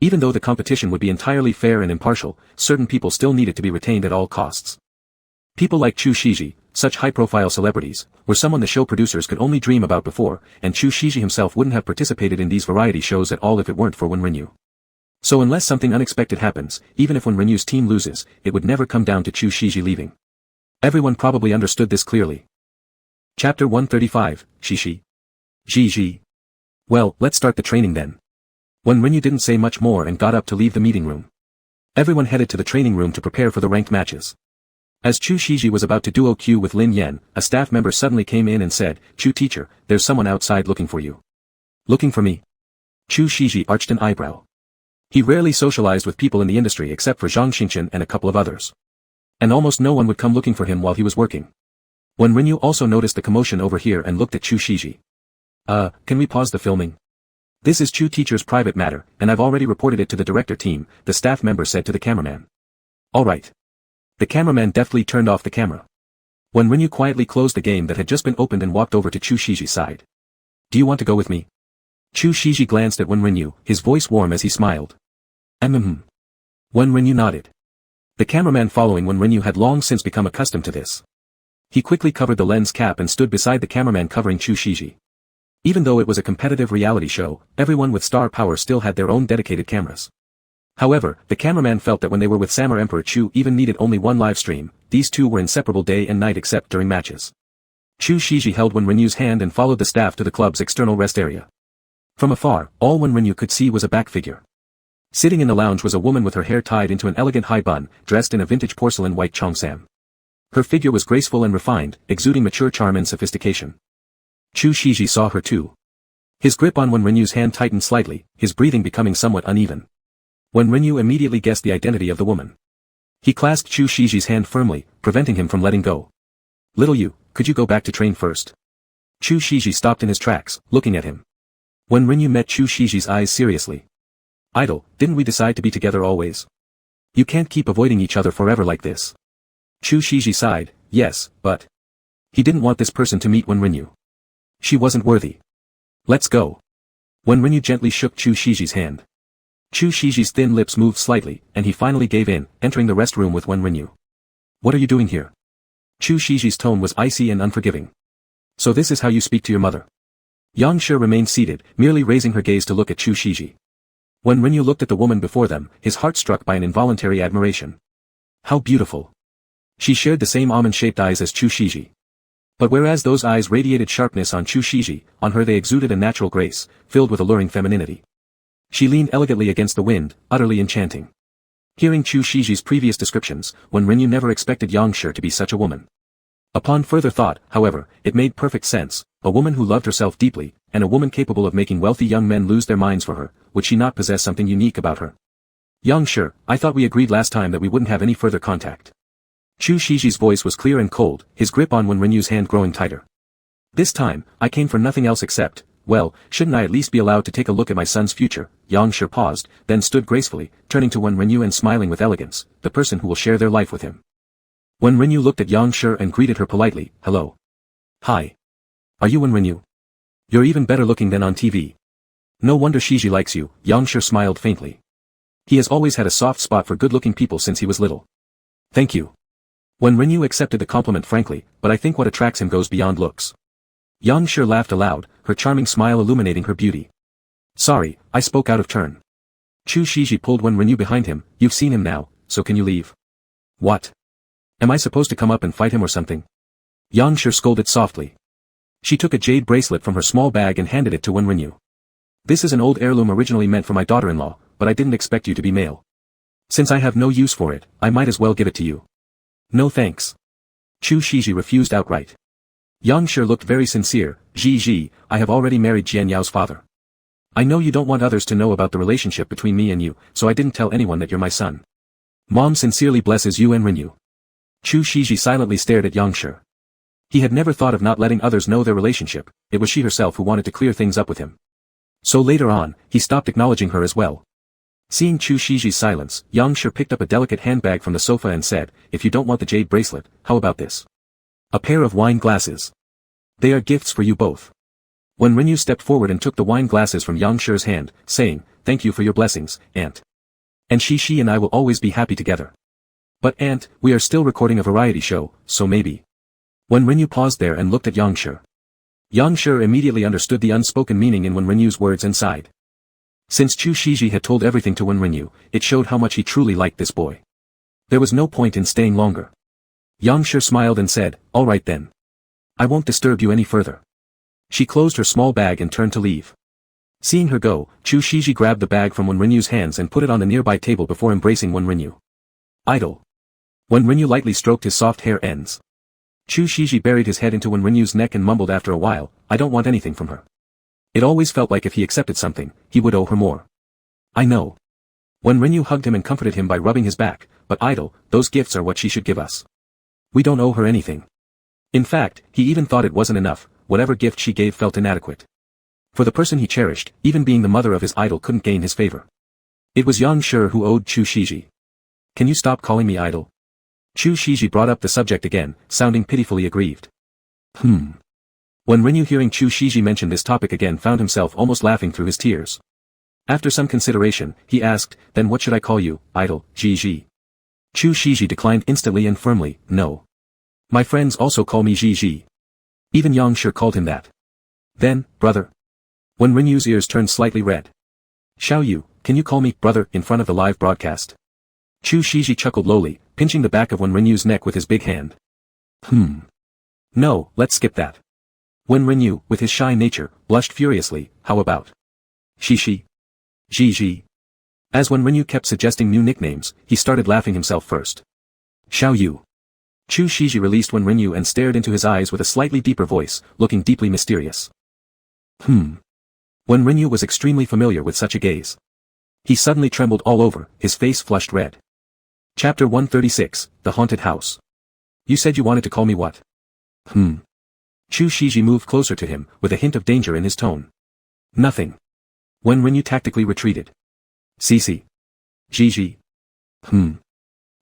Even though the competition would be entirely fair and impartial, certain people still needed to be retained at all costs. People like Chu Shiji, such high-profile celebrities, were someone the show producers could only dream about before, and Chu Shiji himself wouldn't have participated in these variety shows at all if it weren't for Wen Renyu. So unless something unexpected happens, even if Wen Renyu's team loses, it would never come down to Chu Shiji leaving. Everyone probably understood this clearly. Chapter 135, Shishi. Ji. Well, let's start the training then. Wen Renyu didn't say much more and got up to leave the meeting room. Everyone headed to the training room to prepare for the ranked matches. As Chu Shiji was about to duo Q with Lin Yan, a staff member suddenly came in and said, "Chu teacher, there's someone outside looking for you." Looking for me? Chu Shiji arched an eyebrow. He rarely socialized with people in the industry except for Zhang Xingchen and a couple of others. And almost no one would come looking for him while he was working. Wen Renyu also noticed the commotion over here and looked at Chu Shiji. Can we pause the filming? This is Chu teacher's private matter, and I've already reported it to the director team, the staff member said to the cameraman. Alright. The cameraman deftly turned off the camera. Wen Renyu quietly closed the game that had just been opened and walked over to Chu Shiji's side. Do you want to go with me? Chu Shiji glanced at Wen Renyu, his voice warm as he smiled. Wen Renyu nodded. The cameraman following Wen Renyu had long since become accustomed to this. He quickly covered the lens cap and stood beside the cameraman covering Chu Shiji. Even though it was a competitive reality show, everyone with star power still had their own dedicated cameras. However, the cameraman felt that when they were with Samurai Emperor Chu even needed only one live stream, these two were inseparable day and night except during matches. Chu Shiji held Wen Renyu's hand and followed the staff to the club's external rest area. From afar, all Wen Renyu could see was a back figure. Sitting in the lounge was a woman with her hair tied into an elegant high bun, dressed in a vintage porcelain white cheongsam. Her figure was graceful and refined, exuding mature charm and sophistication. Chu Shiji saw her too. His grip on Wen Renyu's hand tightened slightly, his breathing becoming somewhat uneven. Wen Renyu immediately guessed the identity of the woman. He clasped Chu Shiji's hand firmly, preventing him from letting go. "Little you, could you go back to train first?" Chu Shiji stopped in his tracks, looking at him. Wen Renyu met Chu Shiji's eyes seriously. "Idol, didn't we decide to be together always? You can't keep avoiding each other forever like this." Chu Shiji sighed, "Yes, but..." He didn't want this person to meet Wen Renyu. She wasn't worthy. "Let's go." Wen Renyu gently shook Chu Shiji's hand. Chu Shiji's thin lips moved slightly, and he finally gave in, entering the rest room with Wen Renyu. "What are you doing here?" Chu Shiji's tone was icy and unforgiving. "So this is how you speak to your mother?" Yang Shi remained seated, merely raising her gaze to look at Chu Shiji. Wen Renyu looked at the woman before them, his heart struck by an involuntary admiration. How beautiful. She shared the same almond-shaped eyes as Chu Shiji. But whereas those eyes radiated sharpness on Chu Shiji, on her they exuded a natural grace, filled with alluring femininity. She leaned elegantly against the wind, utterly enchanting. Hearing Chu Shiji's previous descriptions, Wen Renyu never expected Yang Shi to be such a woman. Upon further thought, however, it made perfect sense, a woman who loved herself deeply, and a woman capable of making wealthy young men lose their minds for her, would she not possess something unique about her? "Yang Shi, I thought we agreed last time that we wouldn't have any further contact." Chu Shiji's voice was clear and cold, his grip on Wen Renyu's hand growing tighter. "This time, I came for nothing else except, well, shouldn't I at least be allowed to take a look at my son's future?" Yang Shi paused, then stood gracefully, turning to Wen Renyu and smiling with elegance, the person who will share their life with him. Wen Renyu looked at Yang Shi and greeted her politely, "Hello." "Hi. Are you Wen Renyu?" You're even better looking than on TV. No wonder Shiji likes you, Yangshi smiled faintly. He has always had a soft spot for good-looking people since he was little. Thank you. Wenrinyu accepted the compliment frankly, but I think what attracts him goes beyond looks. Yangshi laughed aloud, her charming smile illuminating her beauty. Sorry, I spoke out of turn. Chu Shiji pulled Wenrinyu behind him. You've seen him now, so can you leave? What? Am I supposed to come up and fight him or something? Yangshi scolded softly. She took a jade bracelet from her small bag and handed it to Wenrinyu. This is an old heirloom originally meant for my daughter-in-law, but I didn't expect you to be male. Since I have no use for it, I might as well give it to you. No thanks. Chu Shiji refused outright. Yangshi looked very sincere. Ji, I have already married Jian Yao's father. I know you don't want others to know about the relationship between me and you, so I didn't tell anyone that you're my son. Mom sincerely blesses you and Rinyu. Chu Shiji silently stared at Yangshi. He had never thought of not letting others know their relationship, it was she herself who wanted to clear things up with him. So later on, he stopped acknowledging her as well. Seeing Chu Shiji's silence, Yangshi picked up a delicate handbag from the sofa and said, if you don't want the jade bracelet, how about this? A pair of wine glasses. They are gifts for you both. When Rinyu stepped forward and took the wine glasses from Yangshi's hand, saying, thank you for your blessings, Aunt. And Shi and I will always be happy together. But Aunt, we are still recording a variety show, so maybe. When Rinyu paused there and looked at Yangshi. Yangshi immediately understood the unspoken meaning in Wen Rinyu's words and sighed. Since Chu Shiji had told everything to Wen Rinyu, it showed how much he truly liked this boy. There was no point in staying longer. Yangshi smiled and said, all right then. I won't disturb you any further. She closed her small bag and turned to leave. Seeing her go, Chu Shiji grabbed the bag from Wen Rinyu's hands and put it on the nearby table before embracing Wen Rinyu. Idle. Wen Rinyu lightly stroked his soft hair ends. Chu Shiji buried his head into Wen Rinyu's neck and mumbled after a while, I don't want anything from her. It always felt like if he accepted something, he would owe her more. I know. Wen Rinyu hugged him and comforted him by rubbing his back, but Idle, those gifts are what she should give us. We don't owe her anything. In fact, he even thought it wasn't enough, whatever gift she gave felt inadequate. For the person he cherished, even being the mother of his idol couldn't gain his favor. It was Yangshi who owed Chu Shiji. Can you stop calling me idol? Chu Shiji brought up the subject again, sounding pitifully aggrieved. When Rinyu hearing Chu Shiji mention this topic again found himself almost laughing through his tears. After some consideration, he asked, then what should I call you, idol, Ji? Chu Shiji declined instantly and firmly, no. My friends also call me Ji. Even Yangshi called him that. Then, brother. When Rinyu's ears turned slightly red. Xiao Yu, can you call me brother in front of the live broadcast? Chu Shiji chuckled lowly, pinching the back of Wen Rinyu's neck with his big hand. No, let's skip that. Wen Rinyu, with his shy nature, blushed furiously, how about Shishi? Ji. As Wen Rinyu kept suggesting new nicknames, he started laughing himself first. Xiao Yu. Chu Shiji released Wen Rinyu and stared into his eyes with a slightly deeper voice, looking deeply mysterious. Wen Rinyu was extremely familiar with such a gaze. He suddenly trembled all over, his face flushed red. Chapter 136, The Haunted House. You said you wanted to call me what? Chu Shiji moved closer to him, with a hint of danger in his tone. Nothing. Wen Rinyu tactically retreated. Cici. Ji.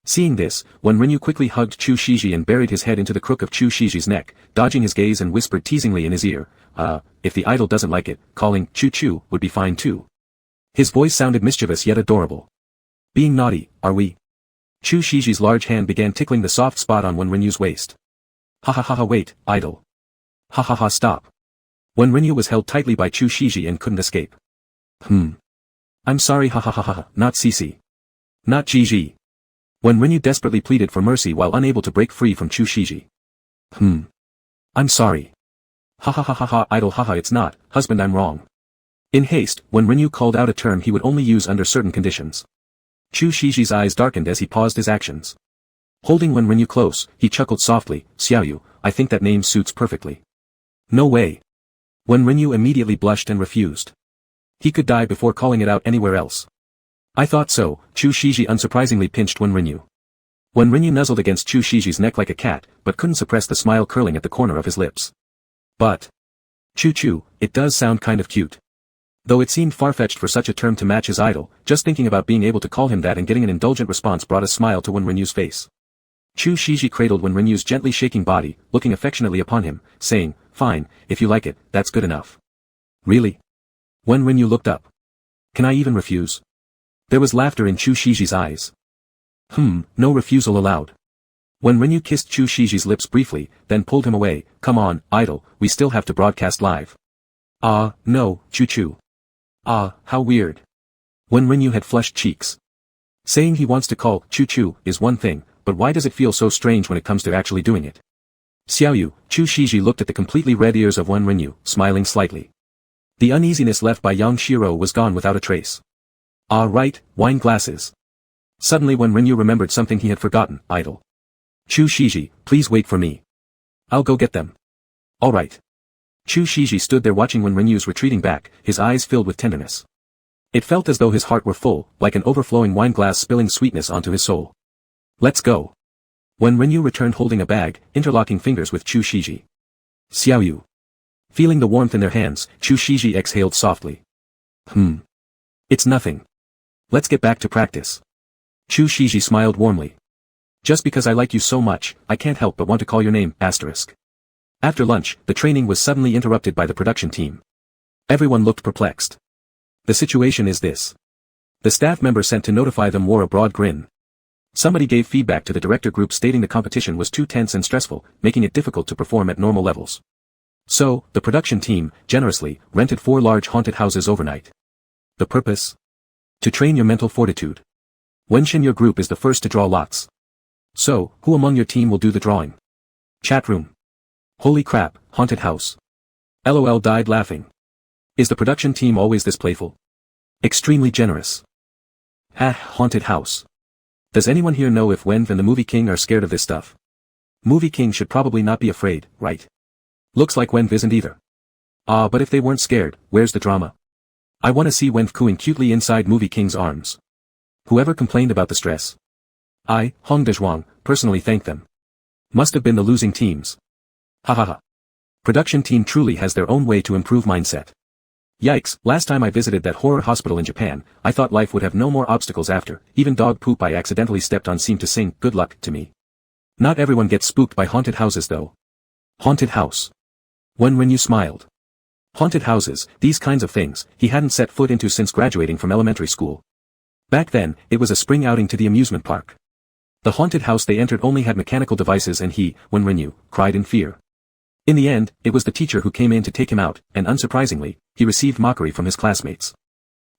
Seeing this, Wen Rinyu quickly hugged Chu Shiji and buried his head into the crook of Chu Shiji's neck, dodging his gaze and whispered teasingly in his ear, if the idol doesn't like it, calling Chu would be fine too. His voice sounded mischievous yet adorable. Being naughty, are we? Chu Shiji's large hand began tickling the soft spot on Wen Rinyu's waist. Ha wait, idol. Ha stop. Wen Rinyu was held tightly by Chu Shiji and couldn't escape. I'm sorry ha, not Cici. Not Ji. Wen Rinyu desperately pleaded for mercy while unable to break free from Chu Shiji. I'm sorry. Ha, idol haha it's not, husband I'm wrong. In haste, Wen Rinyu called out a term he would only use under certain conditions. Chu Shiji's eyes darkened as he paused his actions. Holding Wen Rinyu close, he chuckled softly, Xiaoyu, I think that name suits perfectly. No way. Wen Rinyu immediately blushed and refused. He could die before calling it out anywhere else. I thought so, Chu Shiji unsurprisingly pinched Wen Rinyu. Wen Rinyu nuzzled against Chu Shiji's neck like a cat, but couldn't suppress the smile curling at the corner of his lips. But. Chu, it does sound kind of cute. Though it seemed far-fetched for such a term to match his idol, just thinking about being able to call him that and getting an indulgent response brought a smile to Wen Rinyu's face. Chu Shiji cradled Wen Rinyu's gently shaking body, looking affectionately upon him, saying, fine, if you like it, that's good enough. Really? Wen Renyu looked up. Can I even refuse? There was laughter in Chu Shiji's eyes. No refusal allowed. Wen Renyu kissed Chu Shiji's lips briefly, then pulled him away. Come on, idol, we still have to broadcast live. Ah, no, Chu. Ah, how weird. Wen Renyu had flushed cheeks. Saying he wants to call Chu is one thing, but why does it feel so strange when it comes to actually doing it? Xiaoyu, Chu Shiji looked at the completely red ears of Wen Renyu, smiling slightly. The uneasiness left by Yang Shiro was gone without a trace. Ah right, wine glasses. Suddenly Wen Renyu remembered something he had forgotten, idol. Chu Shiji, please wait for me. I'll go get them. Alright. Chu Shiji stood there watching Wen Renyu's retreating back, his eyes filled with tenderness. It felt as though his heart were full, like an overflowing wine glass spilling sweetness onto his soul. Let's go. Wen Renyu returned holding a bag, interlocking fingers with Chu Shiji. Xiaoyu. Feeling the warmth in their hands, Chu Shiji exhaled softly. It's nothing. Let's get back to practice. Chu Shiji smiled warmly. Just because I like you so much, I can't help but want to call your name, asterisk. After lunch, the training was suddenly interrupted by the production team. Everyone looked perplexed. The situation is this. The staff member sent to notify them wore a broad grin. Somebody gave feedback to the director group stating the competition was too tense and stressful, making it difficult to perform at normal levels. So, the production team, generously, rented 4 large haunted houses overnight. The purpose? To train your mental fortitude. Wenshin, your group is the first to draw lots. So, who among your team will do the drawing? Chat room. Holy crap, haunted house. LOL died laughing. Is the production team always this playful? Extremely generous. Haunted house. Does anyone here know if Wenv and the Movie King are scared of this stuff? Movie King should probably not be afraid, right? Looks like Wenv isn't either. But if they weren't scared, where's the drama? I want to see Wenv cooing cutely inside Movie King's arms. Whoever complained about the stress? I, Hong Dezhuang, personally thank them. Must have been the losing teams. Hahaha. Production team truly has their own way to improve mindset. Yikes, last time I visited that horror hospital in Japan, I thought life would have no more obstacles after, even dog poop I accidentally stepped on seemed to sing, good luck, to me. Not everyone gets spooked by haunted houses though. Haunted house. Wen Renyu smiled. Haunted houses, these kinds of things, he hadn't set foot into since graduating from elementary school. Back then, it was a spring outing to the amusement park. The haunted house they entered only had mechanical devices and he, Wen Renyu, cried in fear. In the end, it was the teacher who came in to take him out, and unsurprisingly, he received mockery from his classmates.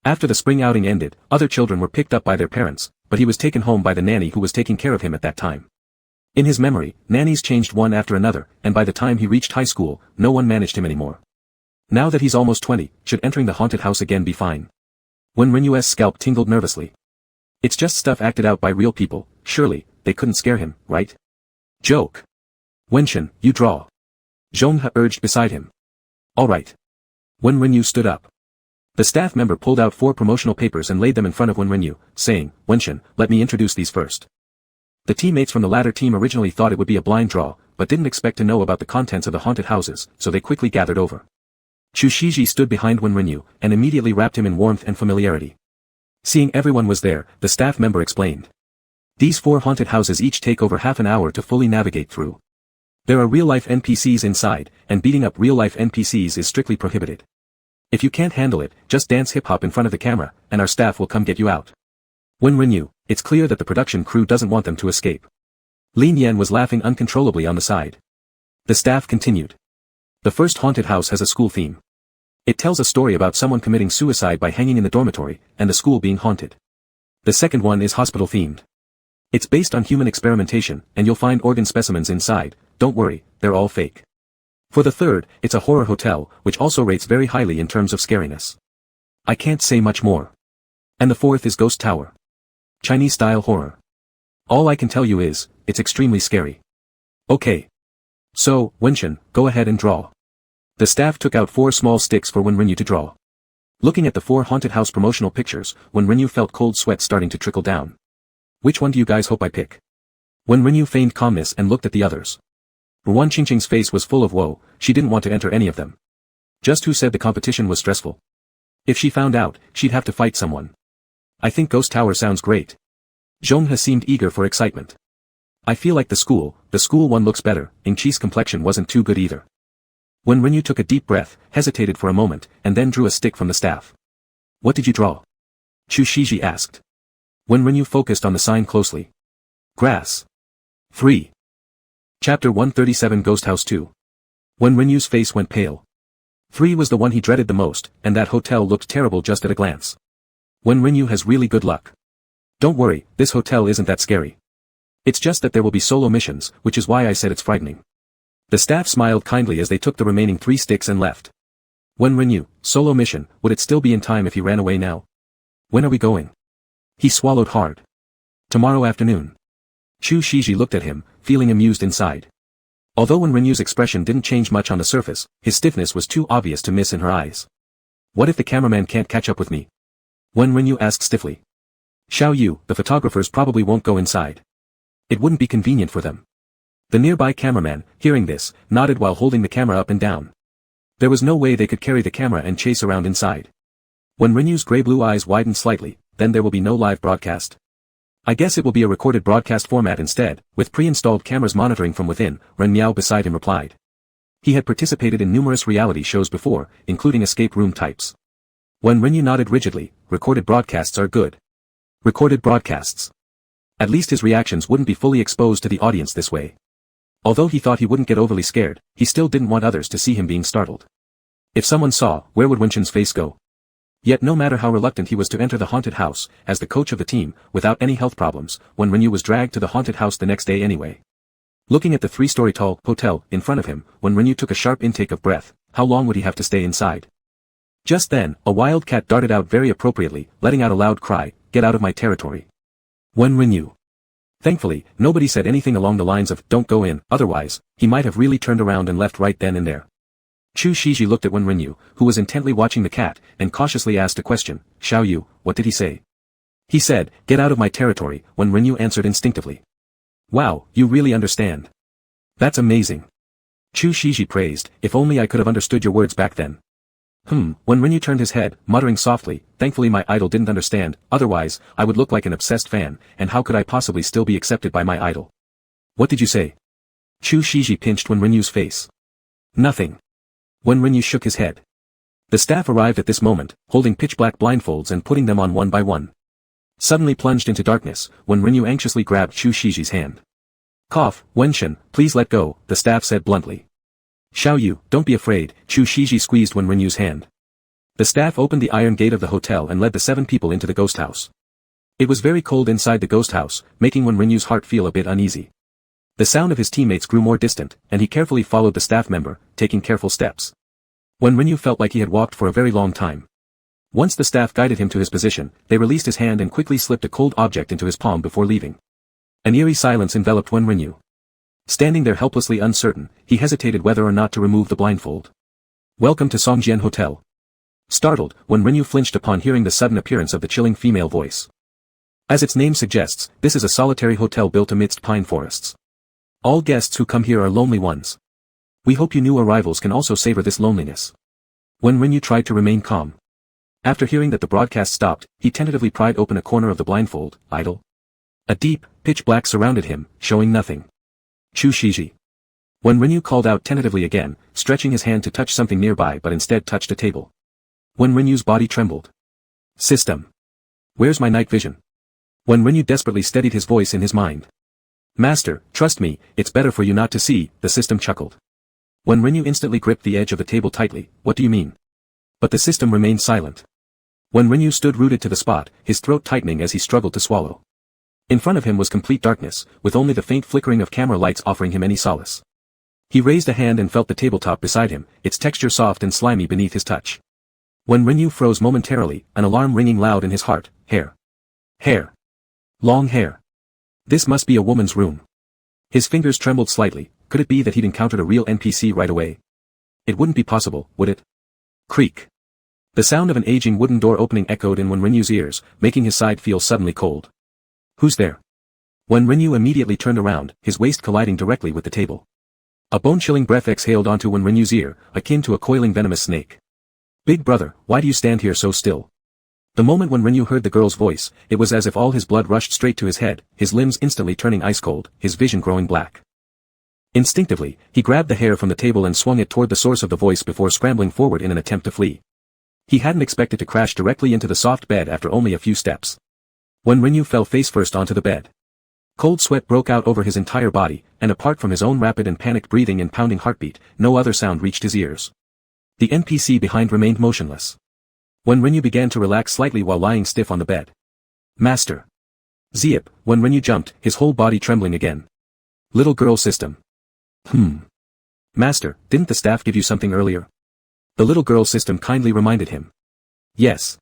After the spring outing ended, other children were picked up by their parents, but he was taken home by the nanny who was taking care of him at that time. In his memory, nannies changed one after another, and by the time he reached high school, no one managed him anymore. Now that he's almost 20, should entering the haunted house again be fine? Wen Renyu's scalp tingled nervously. It's just stuff acted out by real people, surely, they couldn't scare him, right? Joke. Wenshin, you draw. Zhonghe urged beside him. Alright. Wen Renyu stood up. The staff member pulled out 4 promotional papers and laid them in front of Wen Renyu, saying, Wenshin, let me introduce these first. The teammates from the latter team originally thought it would be a blind draw, but didn't expect to know about the contents of the haunted houses, so they quickly gathered over. Chu Shiji stood behind Wen Renyu, and immediately wrapped him in warmth and familiarity. Seeing everyone was there, the staff member explained. These 4 haunted houses each take over half an hour to fully navigate through. There are real-life NPCs inside, and beating up real-life NPCs is strictly prohibited. If you can't handle it, just dance hip-hop in front of the camera, and our staff will come get you out. Wen Renyu, it's clear that the production crew doesn't want them to escape. Lin Yan was laughing uncontrollably on the side. The staff continued. The first haunted house has a school theme. It tells a story about someone committing suicide by hanging in the dormitory, and the school being haunted. The second one is hospital-themed. It's based on human experimentation, and you'll find organ specimens inside, don't worry, they're all fake. For the third, it's a horror hotel, which also rates very highly in terms of scariness. I can't say much more. And the fourth is Ghost Tower. Chinese-style horror. All I can tell you is, it's extremely scary. Okay. So, Wenshin, go ahead and draw. The staff took out 4 small sticks for Wen Renyu to draw. Looking at the 4 haunted house promotional pictures, Wen Renyu felt cold sweat starting to trickle down. Which one do you guys hope I pick? Wen Renyu feigned calmness and looked at the others. Ruan Qingqing's face was full of woe, she didn't want to enter any of them. Just who said the competition was stressful? If she found out, she'd have to fight someone. I think Ghost Tower sounds great. Zhonghe seemed eager for excitement. I feel like the school one looks better, Ingqi's complexion wasn't too good either. Wen Renyu took a deep breath, hesitated for a moment, and then drew a stick from the staff. What did you draw? Chu Shiji asked. Wen Renyu focused on the sign closely. Grass. 3. Chapter 137 Ghost House 2. Wen Renyu's face went pale. 3 was the one he dreaded the most, and that hotel looked terrible just at a glance. Wen Renyu has really good luck. Don't worry, this hotel isn't that scary. It's just that there will be solo missions, which is why I said it's frightening. The staff smiled kindly as they took the remaining 3 sticks and left. Wen Renyu, solo mission, would it still be in time if he ran away now? When are we going? He swallowed hard. Tomorrow afternoon. Chu Shiji looked at him, feeling amused inside. Although Wen Renyu's expression didn't change much on the surface, his stiffness was too obvious to miss in her eyes. What if the cameraman can't catch up with me? Wen Renyu asked stiffly. Xiao Yu, the photographers probably won't go inside. It wouldn't be convenient for them. The nearby cameraman, hearing this, nodded while holding the camera up and down. There was no way they could carry the camera and chase around inside. Wen Renyu's gray-blue eyes widened slightly, then there will be no live broadcast. I guess it will be a recorded broadcast format instead, with pre-installed cameras monitoring from within, Ren Miao beside him replied. He had participated in numerous reality shows before, including escape room types. Wen Renyu nodded rigidly, recorded broadcasts are good. Recorded broadcasts. At least his reactions wouldn't be fully exposed to the audience this way. Although he thought he wouldn't get overly scared, he still didn't want others to see him being startled. If someone saw, where would Wenshin's face go? Yet no matter how reluctant he was to enter the haunted house, as the coach of the team, without any health problems, Wen Renyu was dragged to the haunted house the next day anyway. Looking at the 3-story tall hotel in front of him, Wen Renyu took a sharp intake of breath. How long would he have to stay inside? Just then, a wild cat darted out very appropriately, letting out a loud cry, "Get out of my territory." Wen Renyu. Thankfully, nobody said anything along the lines of, "Don't go in," otherwise, he might have really turned around and left right then and there. Chu Shiji looked at Wen Renyu, who was intently watching the cat, and cautiously asked a question. Xiao Yu, what did he say? He said, "Get out of my territory," Wen Renyu answered instinctively. Wow, you really understand. That's amazing. Chu Shiji praised, if only I could have understood your words back then. Wen Renyu turned his head, muttering softly, thankfully my idol didn't understand, otherwise, I would look like an obsessed fan, and how could I possibly still be accepted by my idol? What did you say? Chu Shiji pinched Wen Renyu's face. Nothing. Wen Renyu shook his head. The staff arrived at this moment, holding pitch-black blindfolds and putting them on one by one. Suddenly plunged into darkness, Wen Renyu anxiously grabbed Chu Shiji's hand. Cough, Wenshin, please let go, the staff said bluntly. Xiao Yu, don't be afraid, Chu Shiji squeezed Wen Renyu's hand. The staff opened the iron gate of the hotel and led the 7 people into the ghost house. It was very cold inside the ghost house, making Wen Renyu's heart feel a bit uneasy. The sound of his teammates grew more distant, and he carefully followed the staff member, taking careful steps. Wen Renyu felt like he had walked for a very long time. Once the staff guided him to his position, they released his hand and quickly slipped a cold object into his palm before leaving. An eerie silence enveloped Wen Renyu. Standing there helplessly uncertain, he hesitated whether or not to remove the blindfold. Welcome to Songjian Hotel. Startled, Wen Renyu flinched upon hearing the sudden appearance of the chilling female voice. As its name suggests, this is a solitary hotel built amidst pine forests. All guests who come here are lonely ones. We hope you new arrivals can also savor this loneliness. Wen Renyu tried to remain calm. After hearing that the broadcast stopped, he tentatively pried open a corner of the blindfold, idle. A deep, pitch black surrounded him, showing nothing. Chu Shiji. Wen Renyu called out tentatively again, stretching his hand to touch something nearby but instead touched a table. Wen Renyu's body trembled. System. Where's my night vision? Wen Renyu desperately steadied his voice in his mind. Master, trust me, it's better for you not to see, the system chuckled. Wen Renyu instantly gripped the edge of the table tightly. What do you mean? But the system remained silent. Wen Renyu stood rooted to the spot, his throat tightening as he struggled to swallow. In front of him was complete darkness, with only the faint flickering of camera lights offering him any solace. He raised a hand and felt the tabletop beside him, its texture soft and slimy beneath his touch. Wen Renyu froze momentarily, an alarm ringing loud in his heart. Hair. Hair. Long hair. This must be a woman's room. His fingers trembled slightly. Could it be that he'd encountered a real NPC right away? It wouldn't be possible, would it? Creak. The sound of an aging wooden door opening echoed in Wen Renyu's ears, making his side feel suddenly cold. Who's there? Wen Renyu immediately turned around, his waist colliding directly with the table. A bone-chilling breath exhaled onto Wen Renyu's ear, akin to a coiling venomous snake. Big brother, why do you stand here so still? The moment Wen Renyu heard the girl's voice, it was as if all his blood rushed straight to his head, his limbs instantly turning ice cold, his vision growing black. Instinctively, he grabbed the hair from the table and swung it toward the source of the voice before scrambling forward in an attempt to flee. He hadn't expected to crash directly into the soft bed after only a few steps. When Rinyu fell face first onto the bed, cold sweat broke out over his entire body, and apart from his own rapid and panicked breathing and pounding heartbeat, no other sound reached his ears. The NPC behind remained motionless. When Rinyu began to relax slightly while lying stiff on the bed. Master. Zip, when Rinyu jumped, his whole body trembling again. Little girl system. Master, didn't the staff give you something earlier? The little girl system kindly reminded him. Yes.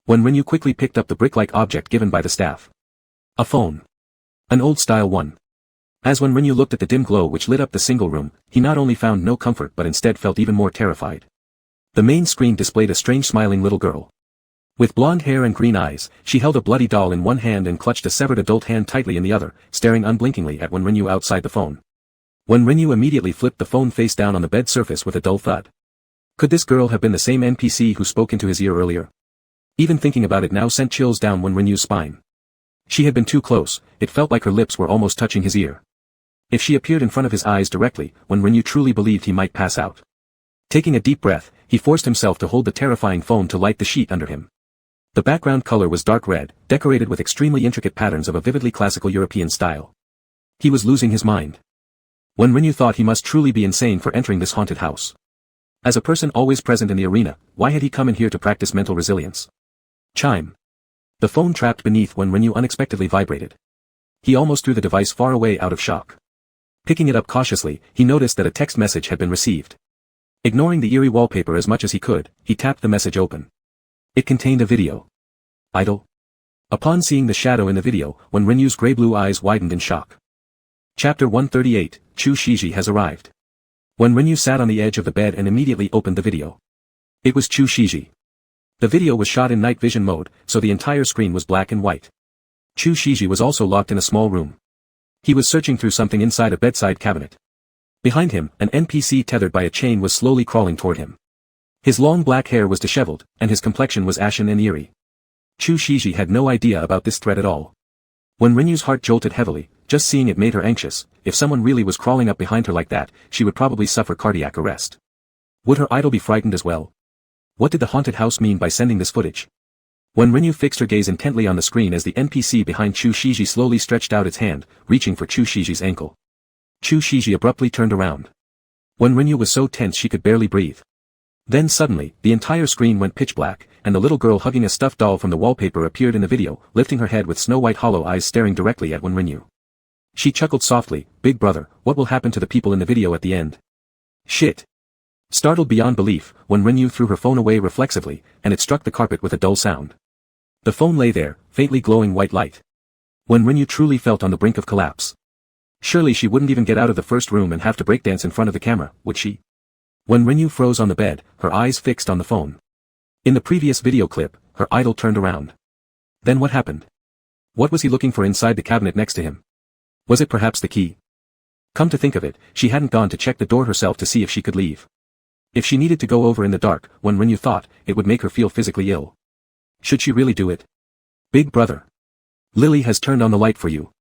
When Rinyu quickly picked up the brick-like object given by the staff. A phone. An old-style one. As when Rinyu looked at the dim glow which lit up the single room, he not only found no comfort but instead felt even more terrified. The main screen displayed a strange smiling little girl. With blonde hair and green eyes, she held a bloody doll in one hand and clutched a severed adult hand tightly in the other, staring unblinkingly at when Rinyu outside the phone. When Rinyu immediately flipped the phone face down on the bed surface with a dull thud. Could this girl have been the same NPC who spoke into his ear earlier? Even thinking about it now sent chills down when Rinyu's spine. She had been too close, it felt like her lips were almost touching his ear. If she appeared in front of his eyes directly, when Rinyu truly believed he might pass out. Taking a deep breath, he forced himself to hold the terrifying phone to light the sheet under him. The background color was dark red, decorated with extremely intricate patterns of a vividly classical European style. He was losing his mind. When Rinyu thought he must truly be insane for entering this haunted house. As a person always present in the arena, why had he come in here to practice mental resilience? Chime. The phone trapped beneath when Rinyu unexpectedly vibrated. He almost threw the device far away out of shock. Picking it up cautiously, he noticed that a text message had been received. Ignoring the eerie wallpaper as much as he could, he tapped the message open. It contained a video. Idol. Upon seeing the shadow in the video, when Rinyu's gray-blue eyes widened in shock. Chapter 138, Chu Shiji has arrived. When Rinyu sat on the edge of the bed and immediately opened the video. It was Chu Shiji. The video was shot in night vision mode, so the entire screen was black and white. Chu Shiji was also locked in a small room. He was searching through something inside a bedside cabinet. Behind him, an NPC tethered by a chain was slowly crawling toward him. His long black hair was disheveled, and his complexion was ashen and eerie. Chu Shiji had no idea about this threat at all. When Rinyu's heart jolted heavily, just seeing it made her anxious. If someone really was crawling up behind her like that, she would probably suffer cardiac arrest. Would her idol be frightened as well? What did the haunted house mean by sending this footage? When Rinyu fixed her gaze intently on the screen as the NPC behind Chu Shiji slowly stretched out its hand, reaching for Chu Shiji's ankle. Chu Shiji abruptly turned around. When Rinyu was so tense she could barely breathe. Then suddenly, the entire screen went pitch black, and the little girl hugging a stuffed doll from the wallpaper appeared in the video, lifting her head with snow-white hollow eyes staring directly at Rinyu. She chuckled softly, "Big brother, what will happen to the people in the video at the end?" Shit. Startled beyond belief, when Rinyu threw her phone away reflexively, and it struck the carpet with a dull sound. The phone lay there, faintly glowing white light. When Rinyu truly felt on the brink of collapse. Surely she wouldn't even get out of the first room and have to breakdance in front of the camera, would she? When Rinyu froze on the bed, her eyes fixed on the phone. In the previous video clip, her idol turned around. Then what happened? What was he looking for inside the cabinet next to him? Was it perhaps the key? Come to think of it, she hadn't gone to check the door herself to see if she could leave. If she needed to go over in the dark, when Rinyu thought, it would make her feel physically ill. Should she really do it? Big brother. Lily has turned on the light for you.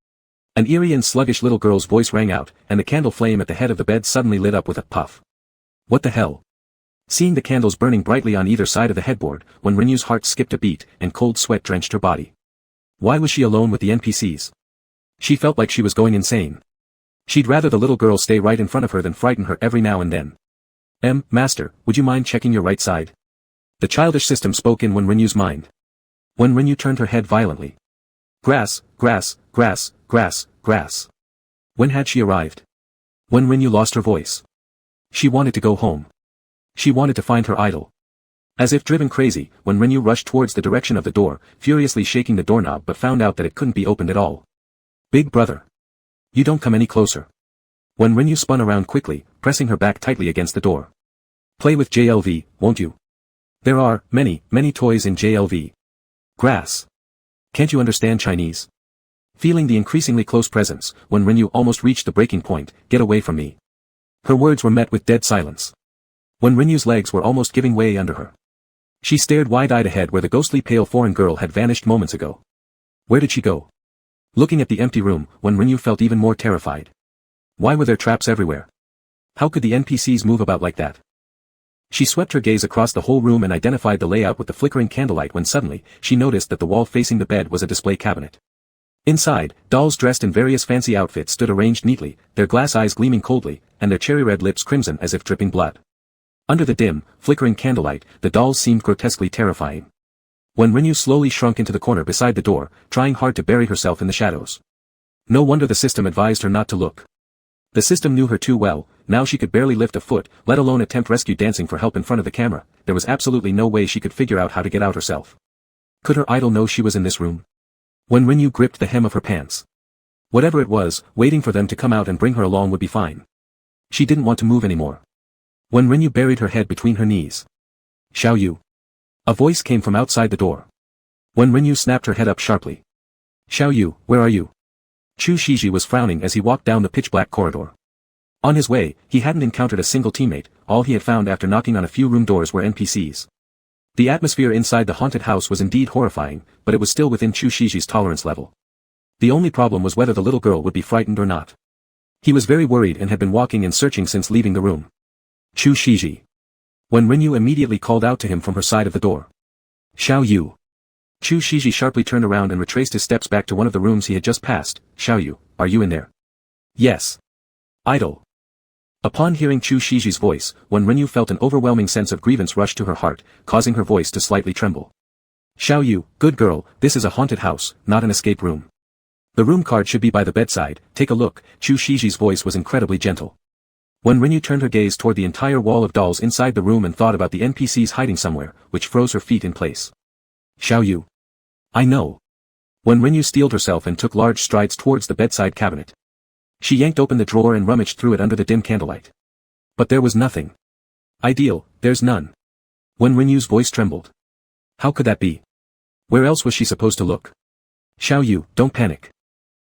An eerie and sluggish little girl's voice rang out, and the candle flame at the head of the bed suddenly lit up with a puff. What the hell? Seeing the candles burning brightly on either side of the headboard, when Rinyu's heart skipped a beat, and cold sweat drenched her body. Why was she alone with the NPCs? She felt like she was going insane. She'd rather the little girl stay right in front of her than frighten her every now and then. Master, would you mind checking your right side? The childish system spoke in when Rinyu's mind. When Rinyu turned her head violently. Grass, grass, grass, grass, grass. When had she arrived? When Rinyu lost her voice. She wanted to go home. She wanted to find her idol. As if driven crazy, when Rinyu rushed towards the direction of the door, furiously shaking the doorknob but found out that it couldn't be opened at all. Big brother. You don't come any closer. When Rinyu spun around quickly, pressing her back tightly against the door. Play with JLV, won't you? There are many, many toys in JLV. Grass. Can't you understand Chinese? Feeling the increasingly close presence, when Rinyu almost reached the breaking point, get away from me. Her words were met with dead silence. When Rinyu's legs were almost giving way under her. She stared wide-eyed ahead where the ghostly pale foreign girl had vanished moments ago. Where did she go? Looking at the empty room, when Rinyu felt even more terrified. Why were there traps everywhere? How could the NPCs move about like that? She swept her gaze across the whole room and identified the layout with the flickering candlelight when suddenly, she noticed that the wall facing the bed was a display cabinet. Inside, dolls dressed in various fancy outfits stood arranged neatly, their glass eyes gleaming coldly, and their cherry-red lips crimson as if dripping blood. Under the dim, flickering candlelight, the dolls seemed grotesquely terrifying. When Rinyu slowly shrunk into the corner beside the door, trying hard to bury herself in the shadows. No wonder the system advised her not to look. The system knew her too well. Now she could barely lift a foot, let alone attempt rescue dancing for help in front of the camera. There was absolutely no way she could figure out how to get out herself. Could her idol know she was in this room? When Rinyu gripped the hem of her pants. Whatever it was, waiting for them to come out and bring her along would be fine. She didn't want to move anymore. When Rinyu buried her head between her knees. Xiao Yu. A voice came from outside the door. When Rinyu snapped her head up sharply. Xiao Yu, where are you? Chu Shiji was frowning as he walked down the pitch-black corridor. On his way, he hadn't encountered a single teammate. All he had found after knocking on a few room doors were NPCs. The atmosphere inside the haunted house was indeed horrifying, but it was still within Chu Shiji's tolerance level. The only problem was whether the little girl would be frightened or not. He was very worried and had been walking and searching since leaving the room. Chu Shiji. When Rinyu immediately called out to him from her side of the door. Xiao Yu. Chu Shiji sharply turned around and retraced his steps back to one of the rooms he had just passed. Xiao Yu, are you in there? Yes. Idol. Upon hearing Chu Shiji's voice, when Rinyu felt an overwhelming sense of grievance rush to her heart, causing her voice to slightly tremble. Xiao Yu, good girl, this is a haunted house, not an escape room. The room card should be by the bedside, take a look. Chu Shiji's voice was incredibly gentle. When Rinyu turned her gaze toward the entire wall of dolls inside the room and thought about the NPCs hiding somewhere, which froze her feet in place. Xiao Yu. I know. When Rinyu steeled herself and took large strides towards the bedside cabinet. She yanked open the drawer and rummaged through it under the dim candlelight. But there was nothing. Ideal, there's none. When Rinyu's voice trembled. How could that be? Where else was she supposed to look? Xiao Yu, don't panic.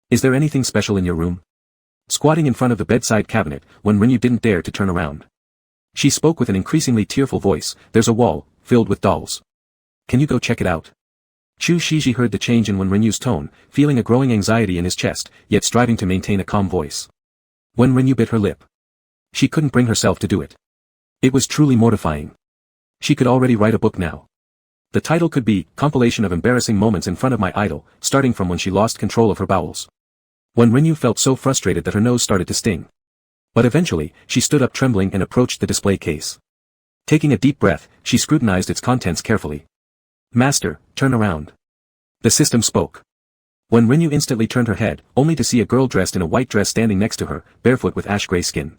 Is there anything special in your room? Squatting in front of the bedside cabinet, when Rinyu didn't dare to turn around. She spoke with an increasingly tearful voice, there's a wall, filled with dolls. Can you go check it out? Chu Shiji heard the change in When Rinyu's tone, feeling a growing anxiety in his chest, yet striving to maintain a calm voice. When Rinyu bit her lip. She couldn't bring herself to do it. It was truly mortifying. She could already write a book now. The title could be, Compilation of Embarrassing Moments in Front of My Idol, starting from when she lost control of her bowels. When Rinyu felt so frustrated that her nose started to sting. But eventually, she stood up trembling and approached the display case. Taking a deep breath, she scrutinized its contents carefully. Master, turn around. The system spoke. When Rinyu instantly turned her head, only to see a girl dressed in a white dress standing next to her, barefoot with ash-gray skin.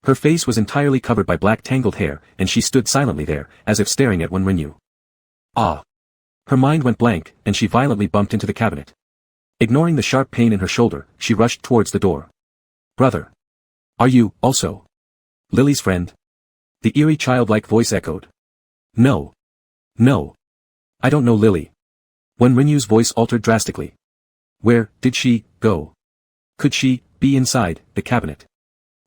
Her face was entirely covered by black tangled hair, and she stood silently there, as if staring at When Rinyu. Ah! Her mind went blank, and she violently bumped into the cabinet. Ignoring the sharp pain in her shoulder, she rushed towards the door. Brother. Are you, also? Lily's friend? The eerie childlike voice echoed. No. No. I don't know Lily. When Rinyu's voice altered drastically. Where did she go? Could she be inside the cabinet?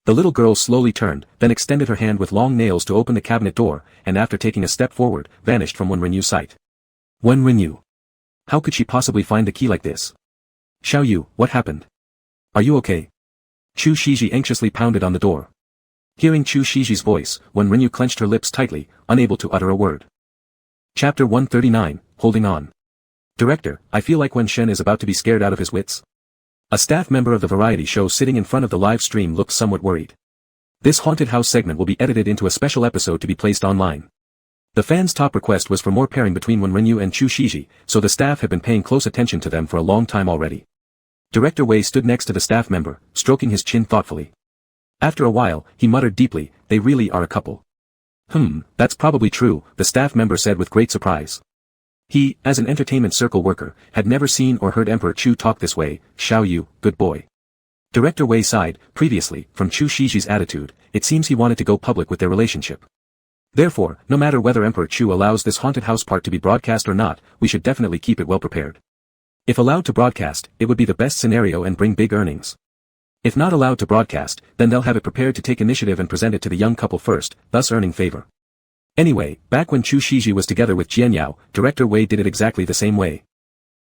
The little girl slowly turned, then extended her hand with long nails to open the cabinet door, and after taking a step forward, vanished from When Rinyu's sight. When Rinyu. How could she possibly find the key like this? Xiao Yu, what happened? Are you okay? Chu Shiji anxiously pounded on the door. Hearing Chu Shiji's voice, When Rinyu clenched her lips tightly, unable to utter a word. Chapter 139, Holding On. Director, I feel like Wen Shen is about to be scared out of his wits. A staff member of the variety show sitting in front of the live stream looked somewhat worried. This haunted house segment will be edited into a special episode to be placed online. The fans' top request was for more pairing between Wen Rinyu and Chu Shiji, so the staff have been paying close attention to them for a long time already. Director Wei stood next to the staff member, stroking his chin thoughtfully. After a while, he muttered deeply, they really are a couple. That's probably true, the staff member said with great surprise. He, as an entertainment circle worker, had never seen or heard Emperor Chu talk this way. Xiao Yu, good boy. Director Wei sighed. Previously, from Chu Shiji's attitude, it seems he wanted to go public with their relationship. Therefore, no matter whether Emperor Chu allows this haunted house part to be broadcast or not, we should definitely keep it well prepared. If allowed to broadcast, it would be the best scenario and bring big earnings. If not allowed to broadcast, then they'll have it prepared to take initiative and present it to the young couple first, thus earning favor. Anyway, back when Chu Shiji was together with Jianyao, Director Wei did it exactly the same way.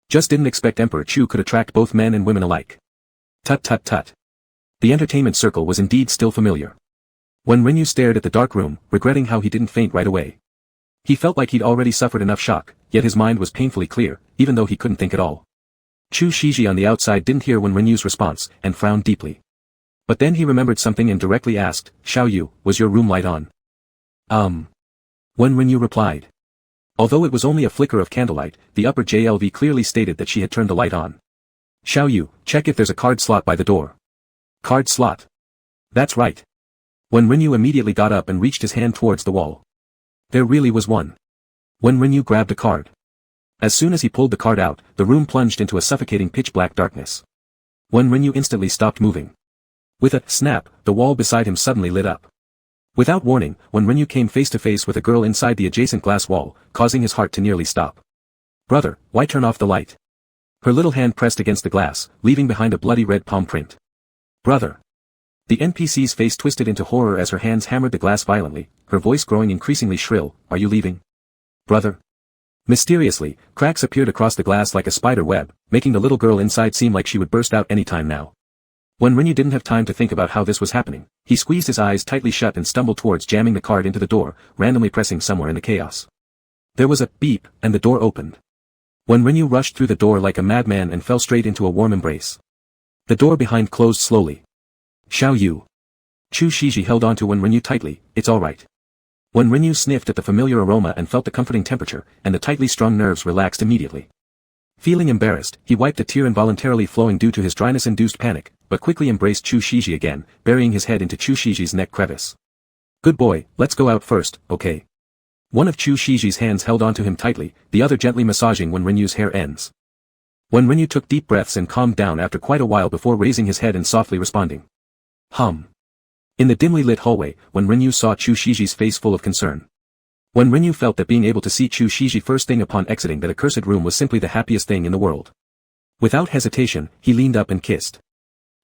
Just didn't expect Emperor Chu could attract both men and women alike. Tut tut tut. The entertainment circle was indeed still familiar. When Renyu stared at the dark room, regretting how he didn't faint right away. He felt like he'd already suffered enough shock, yet his mind was painfully clear, even though he couldn't think at all. Chu Shiji on the outside didn't hear when Renyu's response, and frowned deeply. But then he remembered something and directly asked, Xiao Yu, was your room light on? When Renyu replied. Although it was only a flicker of candlelight, the upper JLV clearly stated that she had turned the light on. Xiao Yu, check if there's a card slot by the door. Card slot. That's right. When Renyu immediately got up and reached his hand towards the wall. There really was one. When Renyu grabbed a card. As soon as he pulled the card out, the room plunged into a suffocating pitch-black darkness. When Renyu instantly stopped moving. With a snap, the wall beside him suddenly lit up. Without warning, when Renyu came face to face with a girl inside the adjacent glass wall, causing his heart to nearly stop. Brother, why turn off the light? Her little hand pressed against the glass, leaving behind a bloody red palm print. Brother. The NPC's face twisted into horror as her hands hammered the glass violently, her voice growing increasingly shrill, are you leaving? Brother. Mysteriously, cracks appeared across the glass like a spider web, making the little girl inside seem like she would burst out any time now. When Renyu didn't have time to think about how this was happening, he squeezed his eyes tightly shut and stumbled towards jamming the card into the door, randomly pressing somewhere in the chaos. There was a beep, and the door opened. When Renyu rushed through the door like a madman and fell straight into a warm embrace. The door behind closed slowly. Xiao Yu. Chu Shiji held onto When Renyu tightly, it's alright. When Renyu sniffed at the familiar aroma and felt the comforting temperature, and the tightly strung nerves relaxed immediately. Feeling embarrassed, he wiped a tear involuntarily flowing due to his dryness-induced panic, but quickly embraced Chu Shiji again, burying his head into Chu Shiji's neck crevice. Good boy, let's go out first, okay? One of Chu Shiji's hands held onto him tightly, the other gently massaging When Renyu's hair ends. When Renyu took deep breaths and calmed down after quite a while before raising his head and softly responding. In the dimly lit hallway, When Renyu saw Chu Shiji's face full of concern. When Renyu felt that being able to see Chu Shiji first thing upon exiting that accursed room was simply the happiest thing in the world. Without hesitation, he leaned up and kissed.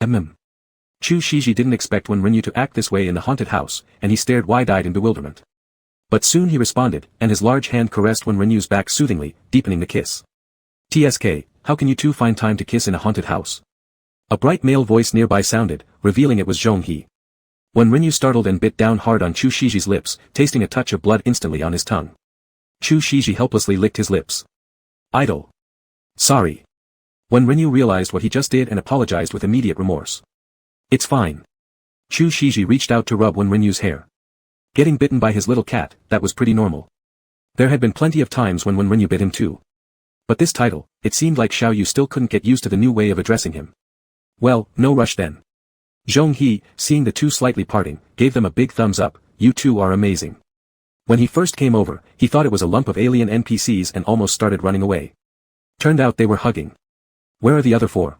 Chu Shiji didn't expect When Renyu to act this way in the haunted house, and he stared wide-eyed in bewilderment. But soon he responded, and his large hand caressed When Renyu's back soothingly, deepening the kiss. TSK, how can you two find time to kiss in a haunted house? A bright male voice nearby sounded, revealing it was Zhong-He. When Renyu startled and bit down hard on Chu Shiji's lips, tasting a touch of blood instantly on his tongue. Chu Shiji helplessly licked his lips. Idle. Sorry. When Renyu realized what he just did and apologized with immediate remorse. It's fine. Chu Shiji reached out to rub When Renyu's hair. Getting bitten by his little cat, that was pretty normal. There had been plenty of times when Renyu bit him too. But this title, it seemed like Xiao Yu still couldn't get used to the new way of addressing him. Well, no rush then. Zhong-He, seeing the two slightly parting, gave them a big thumbs up, you two are amazing. When he first came over, he thought it was a lump of alien NPCs and almost started running away. Turned out they were hugging. Where are the other four?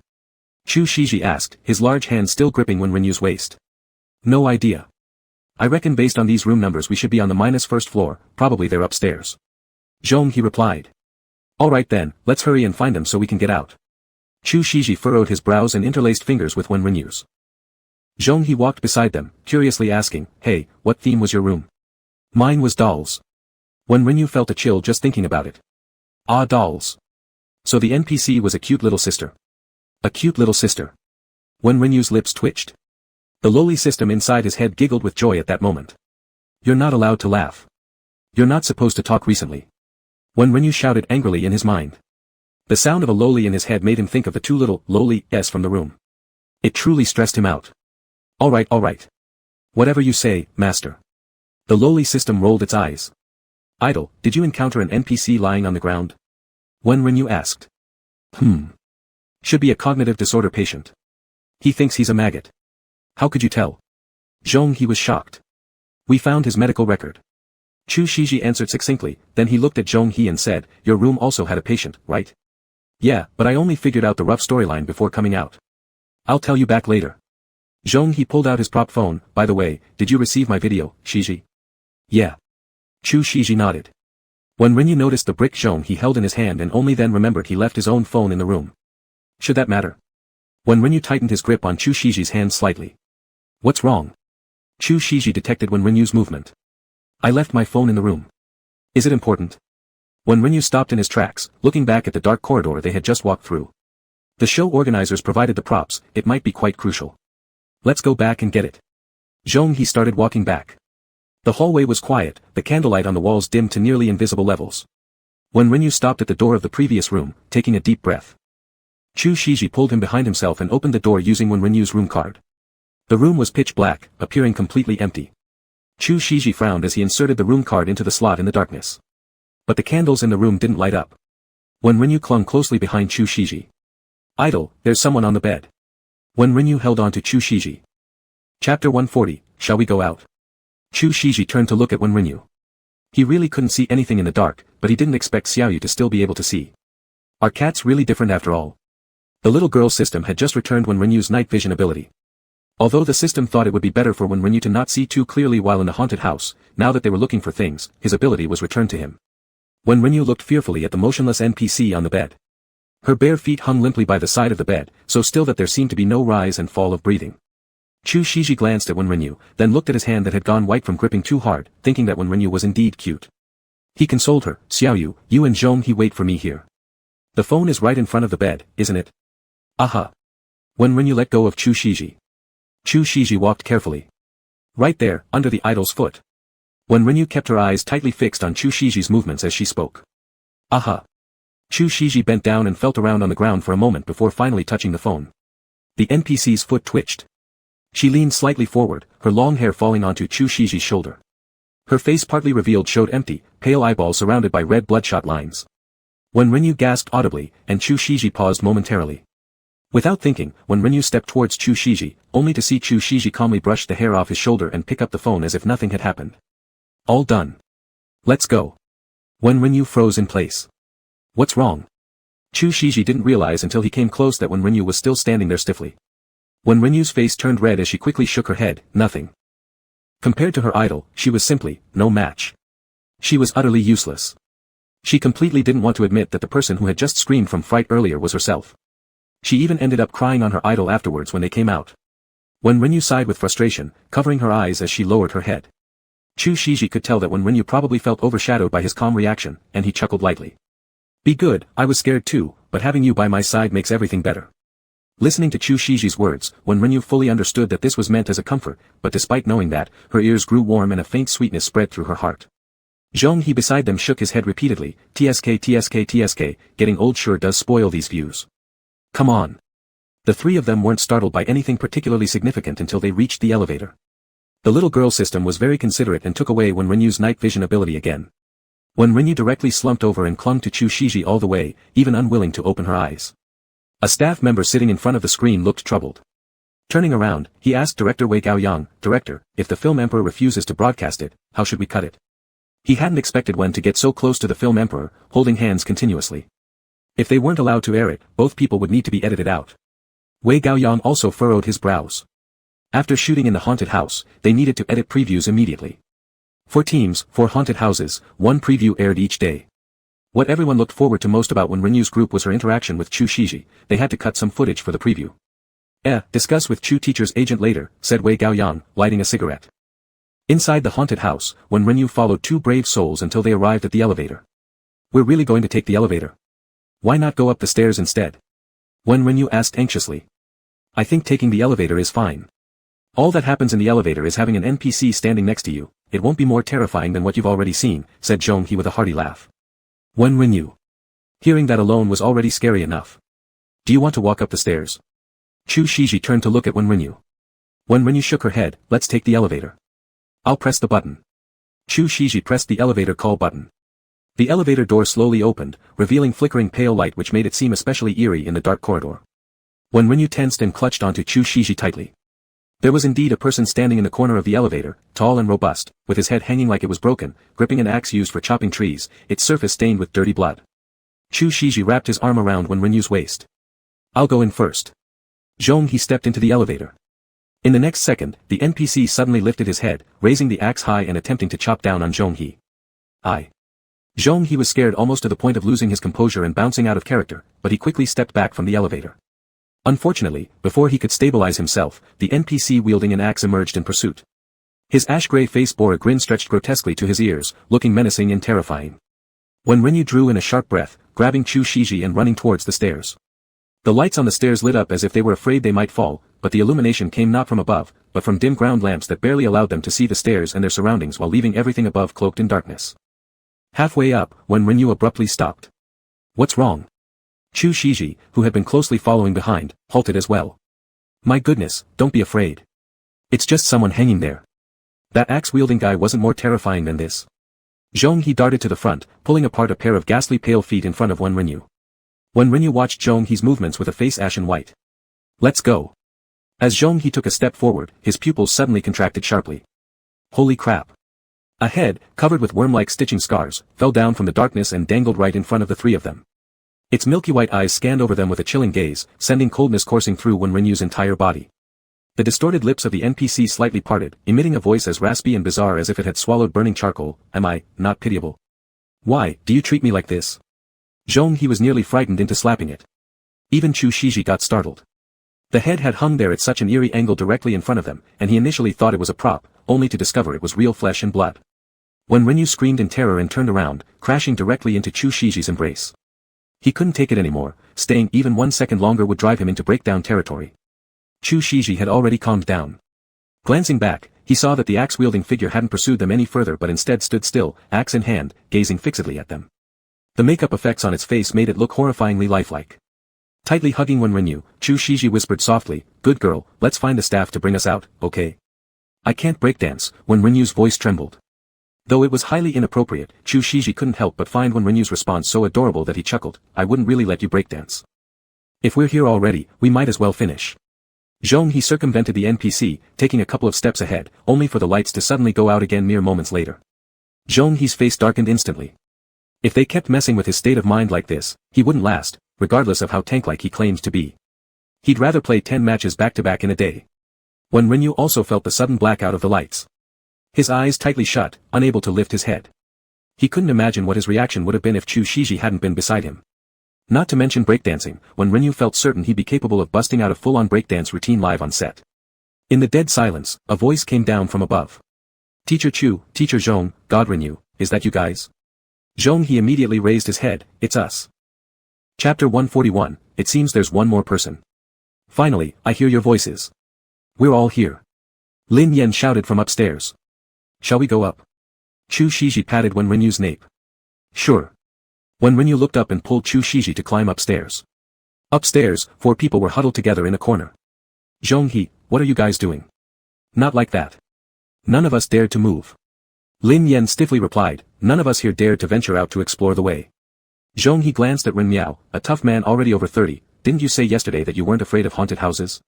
Chu Shiji asked, his large hand still gripping When Renyu's waist. No idea. I reckon based on these room numbers we should be on the -1st floor, probably they're upstairs. Zhong-He replied. Alright then, let's hurry and find them so we can get out. Chu Shiji furrowed his brows and interlaced fingers with When Renyu's. Zhong-He walked beside them, curiously asking, hey, what theme was your room? Mine was dolls. When Renyu felt a chill just thinking about it. Ah, dolls. So the NPC was a cute little sister. A cute little sister. When Renyu's lips twitched. The lowly system inside his head giggled with joy at that moment. You're not allowed to laugh. You're not supposed to talk recently. When Renyu shouted angrily in his mind. The sound of a lowly in his head made him think of the two little lowly-s from the room. It truly stressed him out. Alright. Whatever you say, master. The lowly system rolled its eyes. Idle, did you encounter an NPC lying on the ground? When Renyu asked. Should be a cognitive disorder patient. He thinks he's a maggot. How could you tell? Zhong-He was shocked. We found his medical record. Chu Shiji answered succinctly, then he looked at Zhong-He and said, your room also had a patient, right? Yeah, but I only figured out the rough storyline before coming out. I'll tell you back later. Zhong-He pulled out his prop phone, by the way, did you receive my video, Shiji? Yeah. Chu Shiji nodded. When Renyu noticed the brick Zhong-He held in his hand and only then remembered he left his own phone in the room. Should that matter? When Renyu tightened his grip on Chu Shiji's hand slightly. What's wrong? Chu Shiji detected When Renyu's movement. I left my phone in the room. Is it important? When Renyu stopped in his tracks, looking back at the dark corridor they had just walked through. The show organizers provided the props, it might be quite crucial. Let's go back and get it. Zhong-He started walking back. The hallway was quiet, the candlelight on the walls dimmed to nearly invisible levels. When Renyu stopped at the door of the previous room, taking a deep breath, Chu Shiji pulled him behind himself and opened the door using Wen Renyu's room card. The room was pitch black, appearing completely empty. Chu Shiji frowned as he inserted the room card into the slot in the darkness. But the candles in the room didn't light up. Wen Renyu clung closely behind Chu Shiji. Idle, there's someone on the bed. Wen Renyu held on to Chu Shiji. Chapter 140, Shall we go out? Chu Shiji turned to look at Wen Renyu. He really couldn't see anything in the dark, but he didn't expect Xiaoyu to still be able to see. Are cats really different after all? The little girl's system had just returned Wen Renyu's night vision ability. Although the system thought it would be better for Wen Renyu to not see too clearly while in the haunted house, now that they were looking for things, his ability was returned to him. Wen Renyu looked fearfully at the motionless NPC on the bed. Her bare feet hung limply by the side of the bed, so still that there seemed to be no rise and fall of breathing. Chu Shiji glanced at Wen Renyu, then looked at his hand that had gone white from gripping too hard, thinking that Wen Renyu was indeed cute. He consoled her, Xiaoyu, you and Zhong-He wait for me here. The phone is right in front of the bed, isn't it? Aha. Wen Renyu let go of Chu Shiji. Chu Shiji walked carefully. Right there, under the idol's foot. Wen Renyu kept her eyes tightly fixed on Chu Shiji's movements as she spoke. Aha. Chu Shiji bent down and felt around on the ground for a moment before finally touching the phone. The NPC's foot twitched. She leaned slightly forward, her long hair falling onto Chu Shiji's shoulder. Her face partly revealed showed empty, pale eyeballs surrounded by red bloodshot lines. Wen Renyu gasped audibly, and Chu Shiji paused momentarily. Without thinking, Wen Renyu stepped towards Chu Shiji, only to see Chu Shiji calmly brush the hair off his shoulder and pick up the phone as if nothing had happened. All done. Let's go. Wen Renyu froze in place. What's wrong? Chu Shiji didn't realize until he came close that Wen Renyu was still standing there stiffly. Wen Renyu's face turned red as she quickly shook her head, nothing. Compared to her idol, she was simply, no match. She was utterly useless. She completely didn't want to admit that the person who had just screamed from fright earlier was herself. She even ended up crying on her idol afterwards when they came out. Wen Renyu sighed with frustration, covering her eyes as she lowered her head. Chu Shiji could tell that Wen Renyu probably felt overshadowed by his calm reaction, and he chuckled lightly. Be good, I was scared too, but having you by my side makes everything better. Listening to Chu Shiji's words, Wen Renyu fully understood that this was meant as a comfort, but despite knowing that, her ears grew warm and a faint sweetness spread through her heart. Zhong-He beside them shook his head repeatedly, TSK TSK TSK, getting old sure does spoil these views. Come on. The three of them weren't startled by anything particularly significant until they reached the elevator. The little girl system was very considerate and took away Wen Renyu's night vision ability again. Wen Renyu directly slumped over and clung to Chu Shiji all the way, even unwilling to open her eyes. A staff member sitting in front of the screen looked troubled. Turning around, he asked Director Wei Gaoyang, Director, if the film emperor refuses to broadcast it, how should we cut it? He hadn't expected Wen to get so close to the film emperor, holding hands continuously. If they weren't allowed to air it, both people would need to be edited out. Wei Gaoyang also furrowed his brows. After shooting in the haunted house, they needed to edit previews immediately. For teams, 4 haunted houses, 1 preview aired each day. What everyone looked forward to most about Wen Renyu's group was her interaction with Chu Shiji. They had to cut some footage for the preview. Discuss with Chu teacher's agent later, said Wei Gaoyang, lighting a cigarette. Inside the haunted house, Wen Renyu followed 2 brave souls until they arrived at the elevator. We're really going to take the elevator? Why not go up the stairs instead? Wen Renyu asked anxiously. I think taking the elevator is fine. All that happens in the elevator is having an NPC standing next to you. It won't be more terrifying than what you've already seen, said Zhong-He with a hearty laugh. Wen Renyu. Hearing that alone was already scary enough. Do you want to walk up the stairs? Chu Shiji turned to look at Wen Renyu. Wen Renyu shook her head, let's take the elevator. I'll press the button. Chu Shiji pressed the elevator call button. The elevator door slowly opened, revealing flickering pale light which made it seem especially eerie in the dark corridor. Wen Renyu tensed and clutched onto Chu Shiji tightly. There was indeed a person standing in the corner of the elevator, tall and robust, with his head hanging like it was broken, gripping an axe used for chopping trees, its surface stained with dirty blood. Chu Shiji wrapped his arm around Wen Renyu's waist. I'll go in first. Zhong-He stepped into the elevator. In the next second, the NPC suddenly lifted his head, raising the axe high and attempting to chop down on Zhong-He. Zhong-He was scared almost to the point of losing his composure and bouncing out of character, but he quickly stepped back from the elevator. Unfortunately, before he could stabilize himself, the NPC wielding an axe emerged in pursuit. His ash-gray face bore a grin stretched grotesquely to his ears, looking menacing and terrifying. Wen Renyu drew in a sharp breath, grabbing Chu Shiji and running towards the stairs. The lights on the stairs lit up as if they were afraid they might fall, but the illumination came not from above, but from dim ground lamps that barely allowed them to see the stairs and their surroundings while leaving everything above cloaked in darkness. Halfway up, when Renyu abruptly stopped. "What's wrong?" Chu Shiji, who had been closely following behind, halted as well. "My goodness, don't be afraid. It's just someone hanging there. That axe-wielding guy wasn't more terrifying than this." Zhong He darted to the front, pulling apart a pair of ghastly pale feet in front of Wen Renyu. Wen Renyu watched Zhong He's movements with a face ashen white. "Let's go." As Zhong He took a step forward, his pupils suddenly contracted sharply. Holy crap. A head, covered with worm-like stitching scars, fell down from the darkness and dangled right in front of the three of them. Its milky white eyes scanned over them with a chilling gaze, sending coldness coursing through Wen Renyu's entire body. The distorted lips of the NPC slightly parted, emitting a voice as raspy and bizarre as if it had swallowed burning charcoal. "Am I not pitiable? Why do you treat me like this?" Zhong He was nearly frightened into slapping it. Even Chu Shiji got startled. The head had hung there at such an eerie angle directly in front of them, and he initially thought it was a prop, only to discover it was real flesh and blood. When Renyu screamed in terror and turned around, crashing directly into Chu Shiji's embrace. He couldn't take it anymore, staying even 1 second longer would drive him into breakdown territory. Chu Shiji had already calmed down. Glancing back, he saw that the axe-wielding figure hadn't pursued them any further but instead stood still, axe in hand, gazing fixedly at them. The makeup effects on its face made it look horrifyingly lifelike. Tightly hugging Wen Renyu, Chu Shiji whispered softly, "Good girl, let's find the staff to bring us out, okay?" "I can't breakdance," Wen Renyu's voice trembled. Though it was highly inappropriate, Chu Shiji couldn't help but find Wen Renyu's response so adorable that he chuckled, "I wouldn't really let you breakdance. If we're here already, we might as well finish." Zhong He circumvented the NPC, taking a couple of steps ahead, only for the lights to suddenly go out again mere moments later. Zhong He's face darkened instantly. If they kept messing with his state of mind like this, he wouldn't last, regardless of how tank-like he claims to be. He'd rather play 10 matches back-to-back in a day. When Renyu also felt the sudden blackout of the lights. His eyes tightly shut, unable to lift his head. He couldn't imagine what his reaction would have been if Chu Shiji hadn't been beside him. Not to mention breakdancing, when Renyu felt certain he'd be capable of busting out a full-on breakdance routine live on set. In the dead silence, a voice came down from above. "Teacher Chu, Teacher Zhong, God Renyu, is that you guys?" Zhong He immediately raised his head, "It's us." Chapter 141, It seems there's one more person. "Finally, I hear your voices. We're all here." Lin Yen shouted from upstairs. "Shall we go up?" Chu Shiji patted Wen Renyu's nape. "Sure." When Renyu looked up and pulled Chu Shiji to climb upstairs. Upstairs, 4 people were huddled together in a corner. "Zhong He, what are you guys doing?" "Not like that. None of us dared to move." Lin Yen stiffly replied, "None of us here dared to venture out to explore the way." Zhong He glanced at Ren Miao, a tough man already over 30, "Didn't you say yesterday that you weren't afraid of haunted houses?"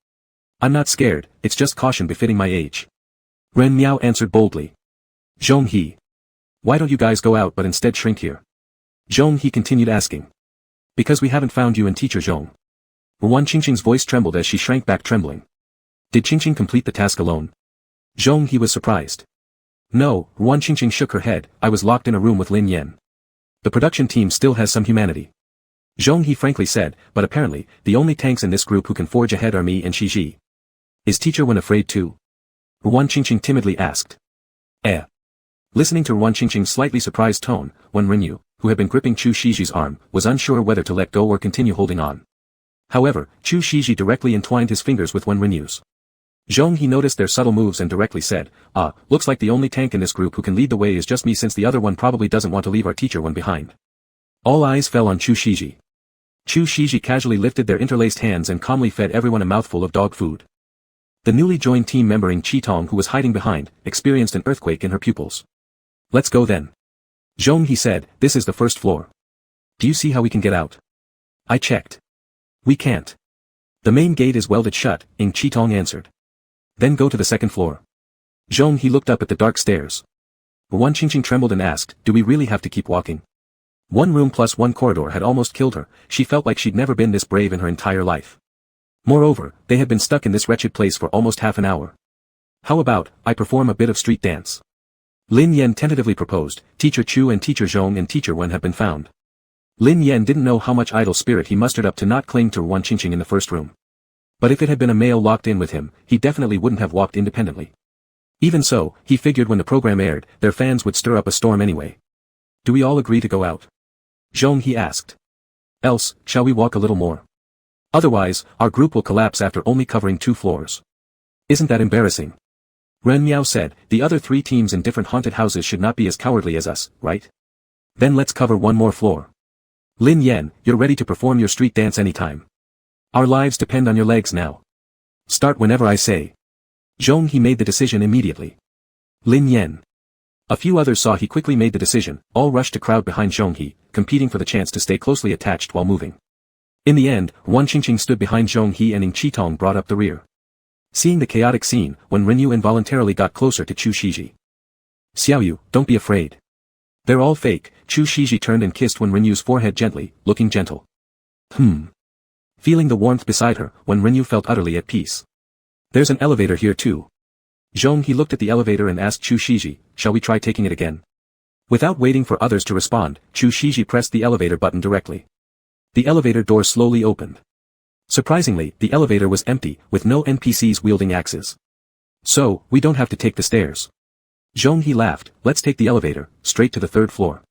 "I'm not scared, it's just caution befitting my age." Ren Miao answered boldly. "Zhong He. Why don't you guys go out but instead shrink here?" Zhong He continued asking. "Because we haven't found you and Teacher Zhong." Wan Qingqing's voice trembled as she shrank back trembling. "Did Qingqing complete the task alone?" Zhong He was surprised. "No," Wan Qingqing shook her head, "I was locked in a room with Lin Yen. The production team still has some humanity." Zhong He frankly said, "But apparently, the only tanks in this group who can forge ahead are me and Shiji. Is Teacher Wen afraid too?" Wan Qingqing timidly asked. Listening to Wan Qingqing's slightly surprised tone, Wen Renyu, who had been gripping Chu Shiji's arm, was unsure whether to let go or continue holding on. However, Chu Shiji directly entwined his fingers with Wen Renyu's. Zhong He noticed their subtle moves and directly said, "Looks like the only tank in this group who can lead the way is just me since the other one probably doesn't want to leave our Teacher Wen behind." All eyes fell on Chu Shiji. Chu Shiji casually lifted their interlaced hands and calmly fed everyone a mouthful of dog food. The newly joined team member Ng Chi-tong, who was hiding behind, experienced an earthquake in her pupils. "Let's go then." Zhong He said, "This is the first floor. Do you see how we can get out?" "I checked. We can't. The main gate is welded shut," Ng Chi-tong answered. "Then go to the second floor." Zhong He looked up at the dark stairs. Wan Qingqing trembled and asked, "Do we really have to keep walking?" 1 room plus 1 corridor had almost killed her, she felt like she'd never been this brave in her entire life. Moreover, they had been stuck in this wretched place for almost half an hour. "How about, I perform a bit of street dance?" Lin Yen tentatively proposed. Teacher Chu and Teacher Zhong and Teacher Wen had been found. Lin Yen didn't know how much idle spirit he mustered up to not cling to Wan Qingqing in the first room. But if it had been a male locked in with him, he definitely wouldn't have walked independently. Even so, he figured when the program aired, their fans would stir up a storm anyway. "Do we all agree to go out?" Zhong He asked. "Else, shall we walk a little more?" Otherwise, our group will collapse after only covering 2 floors. Isn't that embarrassing? Ren Miao said, the other 3 teams in different haunted houses should not be as cowardly as us, right? Then let's cover 1 more floor. Lin Yan, you're ready to perform your street dance anytime. Our lives depend on your legs now. Start whenever I say. Zhong He made the decision immediately. Lin Yan. A few others saw he quickly made the decision, all rushed to crowd behind Zhong He, competing for the chance to stay closely attached while moving. In the end, Wan Qingqing stood behind Zhong He and Ing Qitong brought up the rear. Seeing the chaotic scene, Wen Renyu involuntarily got closer to Chu Shiji. Xiaoyu, don't be afraid. They're all fake. Chu Shiji turned and kissed Wen Renyu's forehead gently, looking gentle. Feeling the warmth beside her, Wen Renyu felt utterly at peace. There's an elevator here too. Zhong He looked at the elevator and asked Chu Shiji, shall we try taking it again? Without waiting for others to respond, Chu Shiji pressed the elevator button directly. The elevator door slowly opened. Surprisingly, the elevator was empty, with no NPCs wielding axes. So, we don't have to take the stairs. Zhong He laughed, let's take the elevator, straight to the 3rd floor.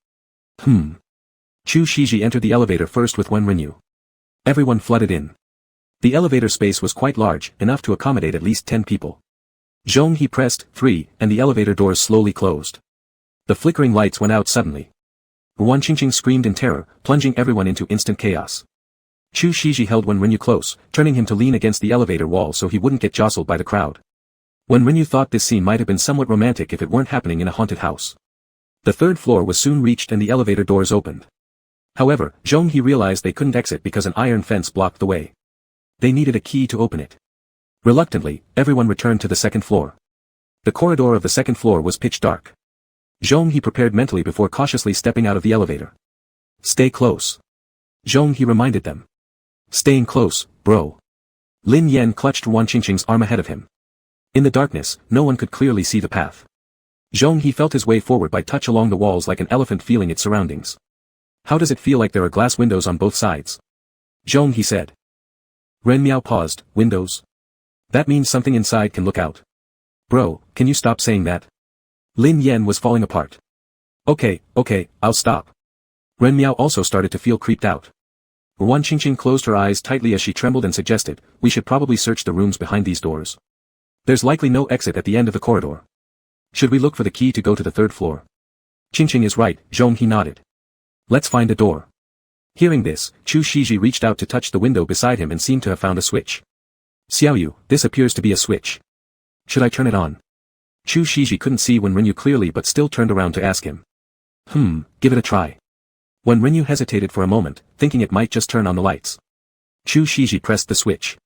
Chu Shiji entered the elevator first with Wen Renyu. Everyone flooded in. The elevator space was quite large, enough to accommodate at least 10 people. Zhong He pressed 3, and the elevator doors slowly closed. The flickering lights went out suddenly. Wan Qingqing screamed in terror, plunging everyone into instant chaos. Chu Shiji held Wen Renyu close, turning him to lean against the elevator wall so he wouldn't get jostled by the crowd. Wen Renyu thought this scene might have been somewhat romantic if it weren't happening in a haunted house. The 3rd floor was soon reached and the elevator doors opened. However, Zhong He realized they couldn't exit because an iron fence blocked the way. They needed a key to open it. Reluctantly, everyone returned to the 2nd floor. The corridor of the 2nd floor was pitch dark. Zhong He prepared mentally before cautiously stepping out of the elevator. Stay close. Zhong He reminded them. Staying close, bro. Lin Yan clutched Wan Qingqing's arm ahead of him. In the darkness, no one could clearly see the path. Zhong He felt his way forward by touch along the walls like an elephant feeling its surroundings. How does it feel like there are glass windows on both sides? Zhong He said. Ren Miao paused, windows? That means something inside can look out. Bro, can you stop saying that? Lin Yan was falling apart. Okay, I'll stop. Ren Miao also started to feel creeped out. Wan Qingqing closed her eyes tightly as she trembled and suggested, we should probably search the rooms behind these doors. There's likely no exit at the end of the corridor. Should we look for the key to go to the 3rd floor? Qingqing is right, Zhong He nodded. Let's find a door. Hearing this, Chu Shiji reached out to touch the window beside him and seemed to have found a switch. Xiaoyu, this appears to be a switch. Should I turn it on? Chu Shiji couldn't see Wen Renyu clearly but still turned around to ask him. Give it a try. Wen Renyu hesitated for a moment, thinking it might just turn on the lights. Chu Shiji pressed the switch.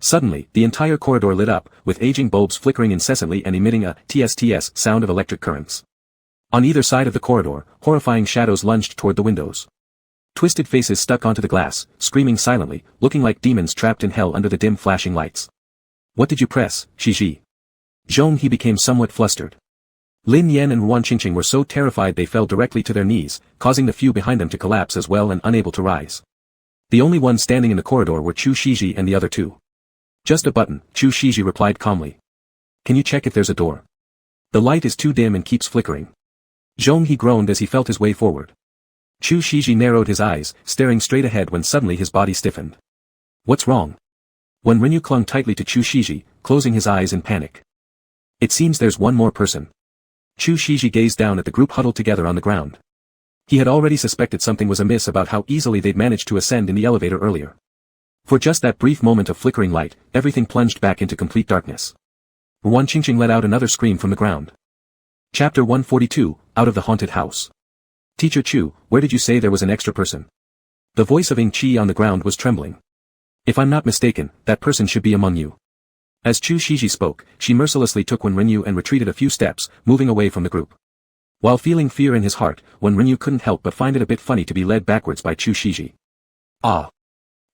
Suddenly, the entire corridor lit up, with aging bulbs flickering incessantly and emitting a tss sound of electric currents. On either side of the corridor, horrifying shadows lunged toward the windows. Twisted faces stuck onto the glass, screaming silently, looking like demons trapped in hell under the dim flashing lights. What did you press, Shiji? Zhong He became somewhat flustered. Lin Yan and Wan Qingqing were so terrified they fell directly to their knees, causing the few behind them to collapse as well and unable to rise. The only ones standing in the corridor were Chu Shiji and the other 2. Just a button, Chu Shiji replied calmly. Can you check if there's a door? The light is too dim and keeps flickering. Zhong He groaned as he felt his way forward. Chu Shiji narrowed his eyes, staring straight ahead when suddenly his body stiffened. What's wrong? Wen Renyu clung tightly to Chu Shiji, closing his eyes in panic. It seems there's one more person. Chu Shiji gazed down at the group huddled together on the ground. He had already suspected something was amiss about how easily they'd managed to ascend in the elevator earlier. For just that brief moment of flickering light, everything plunged back into complete darkness. Wan Qingqing let out another scream from the ground. Chapter 142, Out of the Haunted House. Teacher Chu, where did you say there was an extra person? The voice of Ing Qi on the ground was trembling. If I'm not mistaken, that person should be among you. As Chu Shiji spoke, she mercilessly took Wen Renyu and retreated a few steps, moving away from the group. While feeling fear in his heart, Wen Renyu couldn't help but find it a bit funny to be led backwards by Chu Shiji. Ah!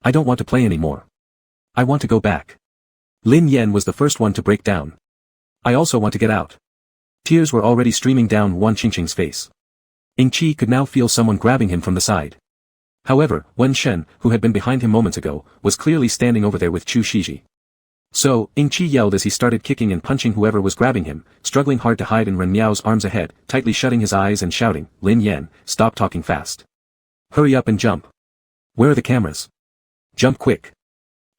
I don't want to play anymore. I want to go back. Lin Yan was the first one to break down. I also want to get out. Tears were already streaming down Wan Qingqing's face. Ing Qi could now feel someone grabbing him from the side. However, Wen Shen, who had been behind him moments ago, was clearly standing over there with Chu Shiji. So, Ing Qi yelled as he started kicking and punching whoever was grabbing him, struggling hard to hide in Ren Miao's arms ahead, tightly shutting his eyes and shouting, Lin Yan, stop talking fast. Hurry up and jump. Where are the cameras? Jump quick.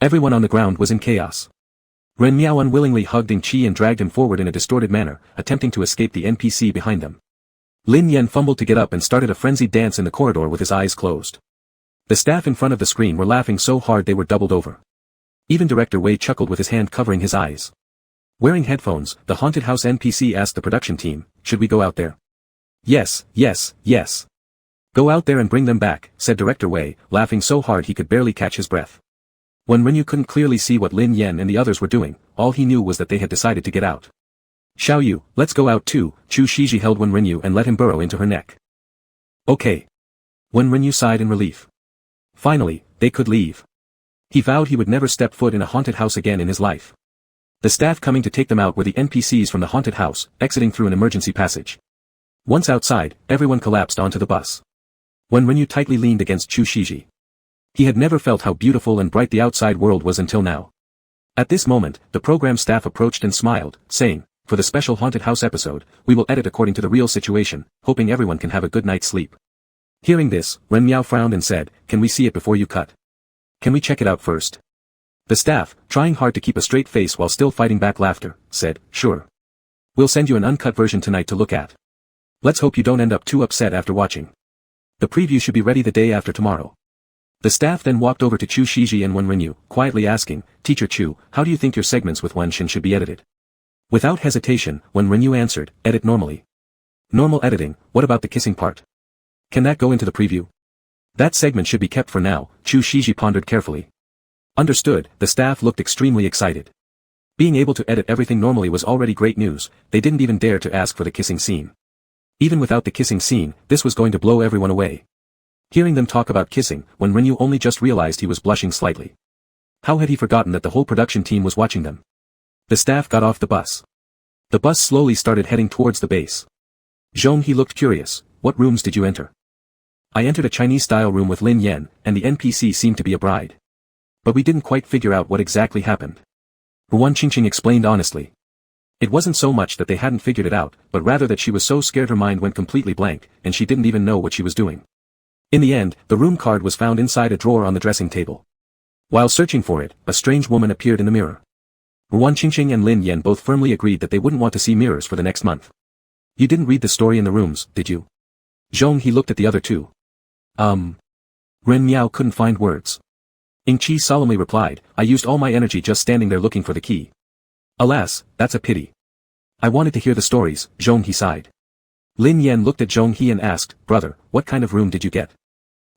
Everyone on the ground was in chaos. Ren Miao unwillingly hugged Ing Chi and dragged him forward in a distorted manner, attempting to escape the NPC behind them. Lin Yan fumbled to get up and started a frenzied dance in the corridor with his eyes closed. The staff in front of the screen were laughing so hard they were doubled over. Even Director Wei chuckled with his hand covering his eyes. Wearing headphones, the haunted house NPC asked the production team, "Should we go out there?" "Yes, yes, yes. Go out there and bring them back," said Director Wei, laughing so hard he could barely catch his breath. When Renyu couldn't clearly see what Lin Yan and the others were doing, all he knew was that they had decided to get out. "Xiao Yu, let's go out too," Chu Shiji held Wen Renyu and let him burrow into her neck. "Okay." Wen Renyu sighed in relief. Finally, they could leave. He vowed he would never step foot in a haunted house again in his life. The staff coming to take them out were the NPCs from the haunted house, exiting through an emergency passage. Once outside, everyone collapsed onto the bus. Wen Renyu tightly leaned against Chu Shiji. He had never felt how beautiful and bright the outside world was until now. At this moment, the program staff approached and smiled, saying, "For the special haunted house episode, we will edit according to the real situation, hoping everyone can have a good night's sleep." Hearing this, Ren Miao frowned and said, "Can we see it before you cut? Can we check it out first?" The staff, trying hard to keep a straight face while still fighting back laughter, said, "Sure. We'll send you an uncut version tonight to look at. Let's hope you don't end up too upset after watching. The preview should be ready the day after tomorrow." The staff then walked over to Chu Shiji and Wen Renyu, quietly asking, "Teacher Chu, how do you think your segments with Wen Shin should be edited?" Without hesitation, Wen Renyu answered, "Edit normally." "Normal editing, what about the kissing part? Can that go into the preview?" "That segment should be kept for now," Chu Shiji pondered carefully. Understood, the staff looked extremely excited. Being able to edit everything normally was already great news, they didn't even dare to ask for the kissing scene. Even without the kissing scene, this was going to blow everyone away. Hearing them talk about kissing, Wen Renyu only just realized he was blushing slightly. How had he forgotten that the whole production team was watching them? The staff got off the bus. The bus slowly started heading towards the base. Zhong He looked curious, "What rooms did you enter?" "I entered a Chinese-style room with Lin Yan, and the NPC seemed to be a bride. But we didn't quite figure out what exactly happened." Ruan Qingqing explained honestly. It wasn't so much that they hadn't figured it out, but rather that she was so scared her mind went completely blank, and she didn't even know what she was doing. In the end, the room card was found inside a drawer on the dressing table. While searching for it, a strange woman appeared in the mirror. Ruan Qingqing and Lin Yan both firmly agreed that they wouldn't want to see mirrors for the next month. "You didn't read the story in the rooms, did you?" Zhong He looked at the other two. Ren Miao couldn't find words. Ing Chi solemnly replied, "I used all my energy just standing there looking for the key. Alas, that's a pity. I wanted to hear the stories." Zhong He sighed. Lin Yan looked at Zhong He and asked, "Brother, what kind of room did you get?"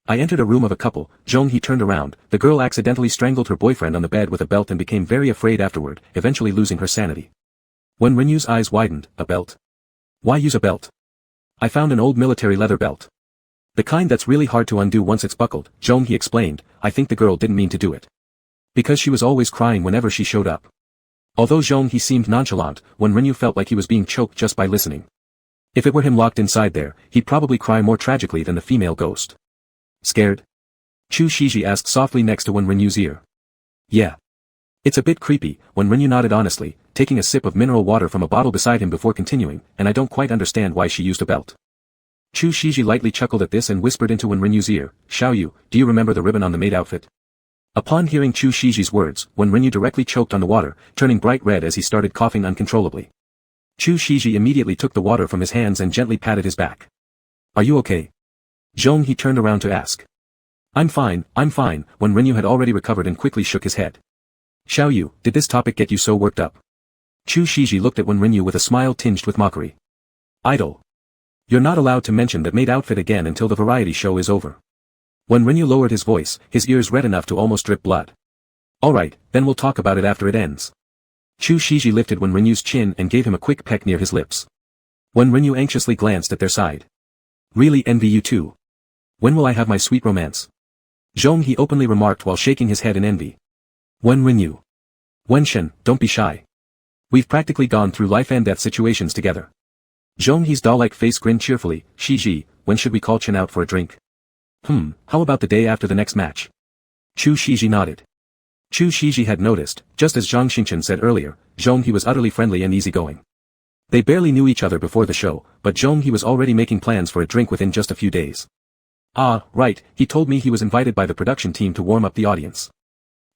"I entered a room of a couple." Zhong He turned around, the girl accidentally strangled her boyfriend on the bed with a belt and became very afraid afterward, eventually losing her sanity. When Renyu's eyes widened, "A belt? Why use a belt?" "I found an old military leather belt. The kind that's really hard to undo once it's buckled," Zhong He explained. "I think the girl didn't mean to do it. Because she was always crying whenever she showed up." Although Zhong He seemed nonchalant, when Renyu felt like he was being choked just by listening. If it were him locked inside there, he'd probably cry more tragically than the female ghost. "Scared?" Chu Shiji asked softly next to Wen Renyu's ear. "Yeah. It's a bit creepy," Wen Renyu nodded honestly, taking a sip of mineral water from a bottle beside him before continuing, "and I don't quite understand why she used a belt." Chu Shiji lightly chuckled at this and whispered into Wen Renyu's ear, "Xiao Yu, do you remember the ribbon on the maid outfit?" Upon hearing Chu Shiji's words, Wen Renyu directly choked on the water, turning bright red as he started coughing uncontrollably. Chu Shiji immediately took the water from his hands and gently patted his back. "Are you okay?" Zhong He turned around to ask. I'm fine," Wen Renyu had already recovered and quickly shook his head. "Xiao Yu, did this topic get you so worked up?" Chu Shiji looked at Wen Renyu with a smile tinged with mockery. "Idle. You're not allowed to mention that maid outfit again until the variety show is over." Wen Renyu lowered his voice, his ears red enough to almost drip blood. "Alright, then we'll talk about it after it ends." Chu Shiji lifted Wen Renyu's chin and gave him a quick peck near his lips. Wen Renyu anxiously glanced at their side. "Really envy you too. When will I have my sweet romance?" Zhong He openly remarked while shaking his head in envy. "Wen Renyu. Wen Shen, don't be shy. We've practically gone through life and death situations together." Zhong He's doll-like face grinned cheerfully. "Shiji, when should we call Chen out for a drink?" How about the day after the next match?" Chu Shiji nodded. Chu Shiji had noticed, just as Zhang Xingchen said earlier, Zhong He was utterly friendly and easygoing. They barely knew each other before the show, but Zhong He was already making plans for a drink within just a few days. "Ah, right, he told me he was invited by the production team to warm up the audience."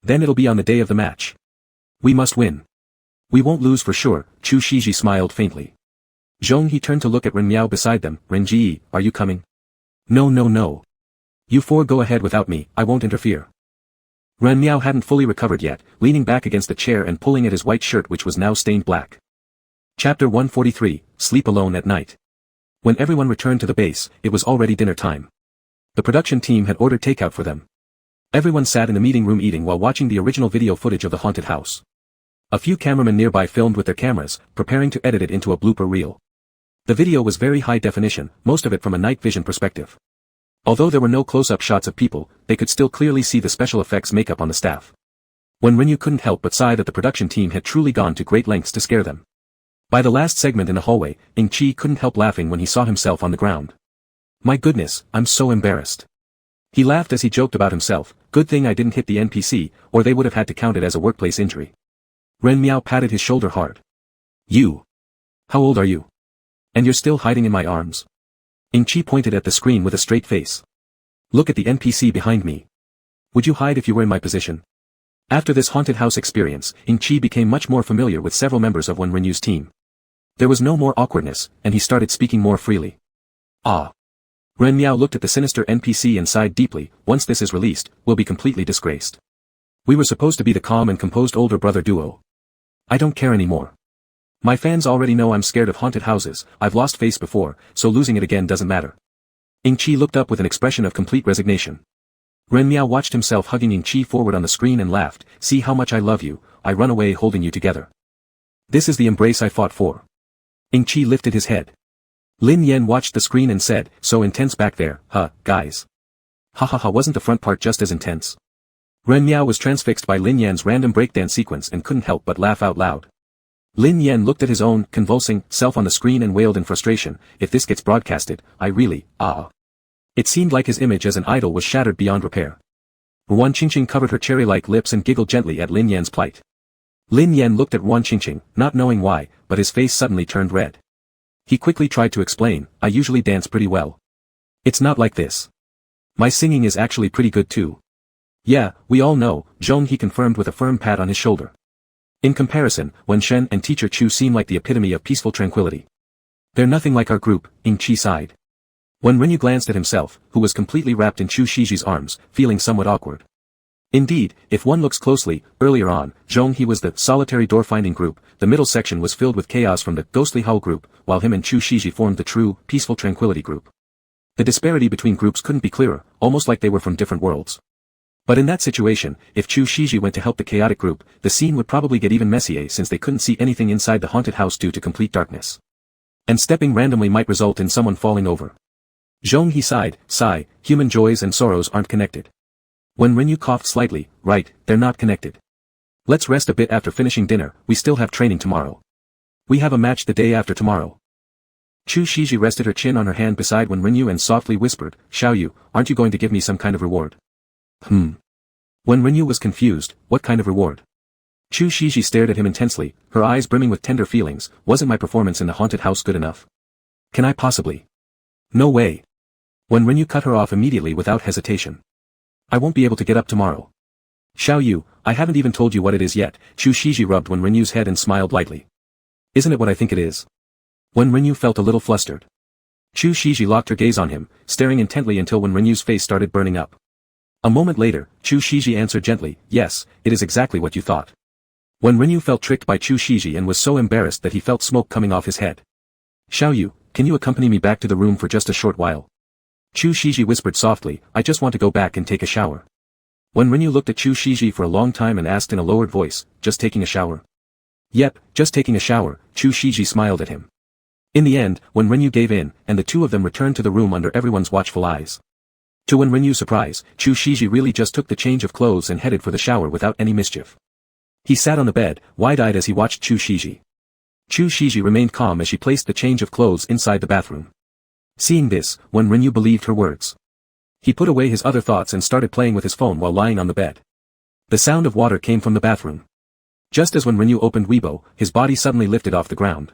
Then it'll be on the day of the match. We must win. We won't lose for sure, Chu Shiji smiled faintly. Zhong He turned to look at Ren Miao beside them. Ren Ji, are you coming? No no no. You four go ahead without me, I won't interfere. Ren Miao hadn't fully recovered yet, leaning back against the chair and pulling at his white shirt which was now stained black. Chapter 143, Sleep Alone at Night. When everyone returned to the base, it was already dinner time. The production team had ordered takeout for them. Everyone sat in the meeting room eating while watching the original video footage of the haunted house. A few cameramen nearby filmed with their cameras, preparing to edit it into a blooper reel. The video was very high definition, most of it from a night vision perspective. Although there were no close-up shots of people, they could still clearly see the special effects makeup on the staff. When Renyu couldn't help but sigh that the production team had truly gone to great lengths to scare them. By the last segment in the hallway, Ing-chi couldn't help laughing when he saw himself on the ground. My goodness, I'm so embarrassed. He laughed as he joked about himself, good thing I didn't hit the NPC, or they would have had to count it as a workplace injury. Ren Miao patted his shoulder hard. You. How old are you? And you're still hiding in my arms? Ing-chi pointed at the screen with a straight face. Look at the NPC behind me. Would you hide if you were in my position? After this haunted house experience, Ing-chi became much more familiar with several members of Renyu's team. There was no more awkwardness, and he started speaking more freely. Ah. Ren Miao looked at the sinister NPC and sighed deeply. Once this is released, we'll be completely disgraced. We were supposed to be the calm and composed older brother duo. I don't care anymore. My fans already know I'm scared of haunted houses, I've lost face before, so losing it again doesn't matter. Ing-chi looked up with an expression of complete resignation. Ren Miao watched himself hugging Ing-chi forward on the screen and laughed. See how much I love you, I run away holding you together. This is the embrace I fought for. Ing-chi lifted his head. Lin Yen watched the screen and said, so intense back there, huh, guys. Ha ha ha, wasn't the front part just as intense? Ren Miao was transfixed by Lin Yan's random breakdance sequence and couldn't help but laugh out loud. Lin Yan looked at his own, convulsing, self on the screen and wailed in frustration, if this gets broadcasted, I really, It seemed like his image as an idol was shattered beyond repair. Wan Qingqing covered her cherry-like lips and giggled gently at Lin Yan's plight. Lin Yan looked at Wan Qingqing, not knowing why, but his face suddenly turned red. He quickly tried to explain, I usually dance pretty well. It's not like this. My singing is actually pretty good too. Yeah, we all know, Zhong He confirmed with a firm pat on his shoulder. In comparison, Wen Shen and Teacher Chu seem like the epitome of peaceful tranquility. They're nothing like our group, Ing-chi sighed. When Renyu glanced at himself, who was completely wrapped in Chu Shiji's arms, feeling somewhat awkward. Indeed, if one looks closely, earlier on, Zhong He was the solitary door-finding group, the middle section was filled with chaos from the ghostly howl group, while him and Chu Shiji formed the true, peaceful tranquility group. The disparity between groups couldn't be clearer, almost like they were from different worlds. But in that situation, if Chu Shiji went to help the chaotic group, the scene would probably get even messier since they couldn't see anything inside the haunted house due to complete darkness. And stepping randomly might result in someone falling over. Zhong He sighed, human joys and sorrows aren't connected. When Renyu coughed slightly, right, they're not connected. Let's rest a bit after finishing dinner, we still have training tomorrow. We have a match the day after tomorrow. Chu Shiji rested her chin on her hand beside Wen Renyu and softly whispered, Xiaoyu, aren't you going to give me some kind of reward? When Renyu was confused, what kind of reward? Chu Shiji stared at him intensely, her eyes brimming with tender feelings, wasn't my performance in the haunted house good enough? Can I possibly? No way. Wen Renyu cut her off immediately without hesitation. I won't be able to get up tomorrow. Xiaoyu, I haven't even told you what it is yet, Chu Shiji rubbed Wen Renyu's head and smiled lightly. Isn't it what I think it is? Wen Renyu felt a little flustered. Chu Shiji locked her gaze on him, staring intently until Wen Renyu's face started burning up. A moment later, Chu Shiji answered gently, yes, it is exactly what you thought. Wen Renyu felt tricked by Chu Shiji and was so embarrassed that he felt smoke coming off his head. Xiaoyu, can you accompany me back to the room for just a short while? Chu Shiji whispered softly, I just want to go back and take a shower. Wen Renyu looked at Chu Shiji for a long time and asked in a lowered voice, just taking a shower? Yep, just taking a shower, Chu Shiji smiled at him. In the end, Wen Renyu gave in, and the two of them returned to the room under everyone's watchful eyes. To Wen Renyu's surprise, Chu Shiji really just took the change of clothes and headed for the shower without any mischief. He sat on the bed, wide-eyed as he watched Chu Shiji. Chu Shiji remained calm as she placed the change of clothes inside the bathroom. Seeing this, Wen Renyu believed her words. He put away his other thoughts and started playing with his phone while lying on the bed. The sound of water came from the bathroom. Just as Wen Renyu opened Weibo, his body suddenly lifted off the ground.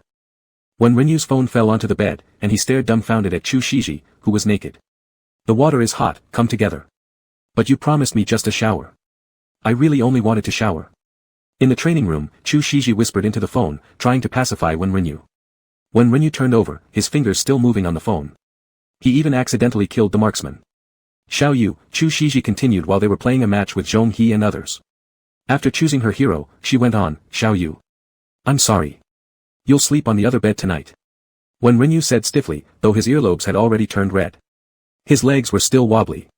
Wen Renyu's phone fell onto the bed, and he stared dumbfounded at Chu Shiji, who was naked. The water is hot, come together. But you promised me just a shower. I really only wanted to shower. In the training room, Chu Shiji whispered into the phone, trying to pacify Wen Renyu. Wen Renyu turned over, his fingers still moving on the phone. He even accidentally killed the marksman. Xiao Yu, Chu Shiji continued while they were playing a match with Zhong He and others. After choosing her hero, she went on, Xiao Yu. I'm sorry. You'll sleep on the other bed tonight. Wen Renyu said stiffly, though his earlobes had already turned red. His legs were still wobbly.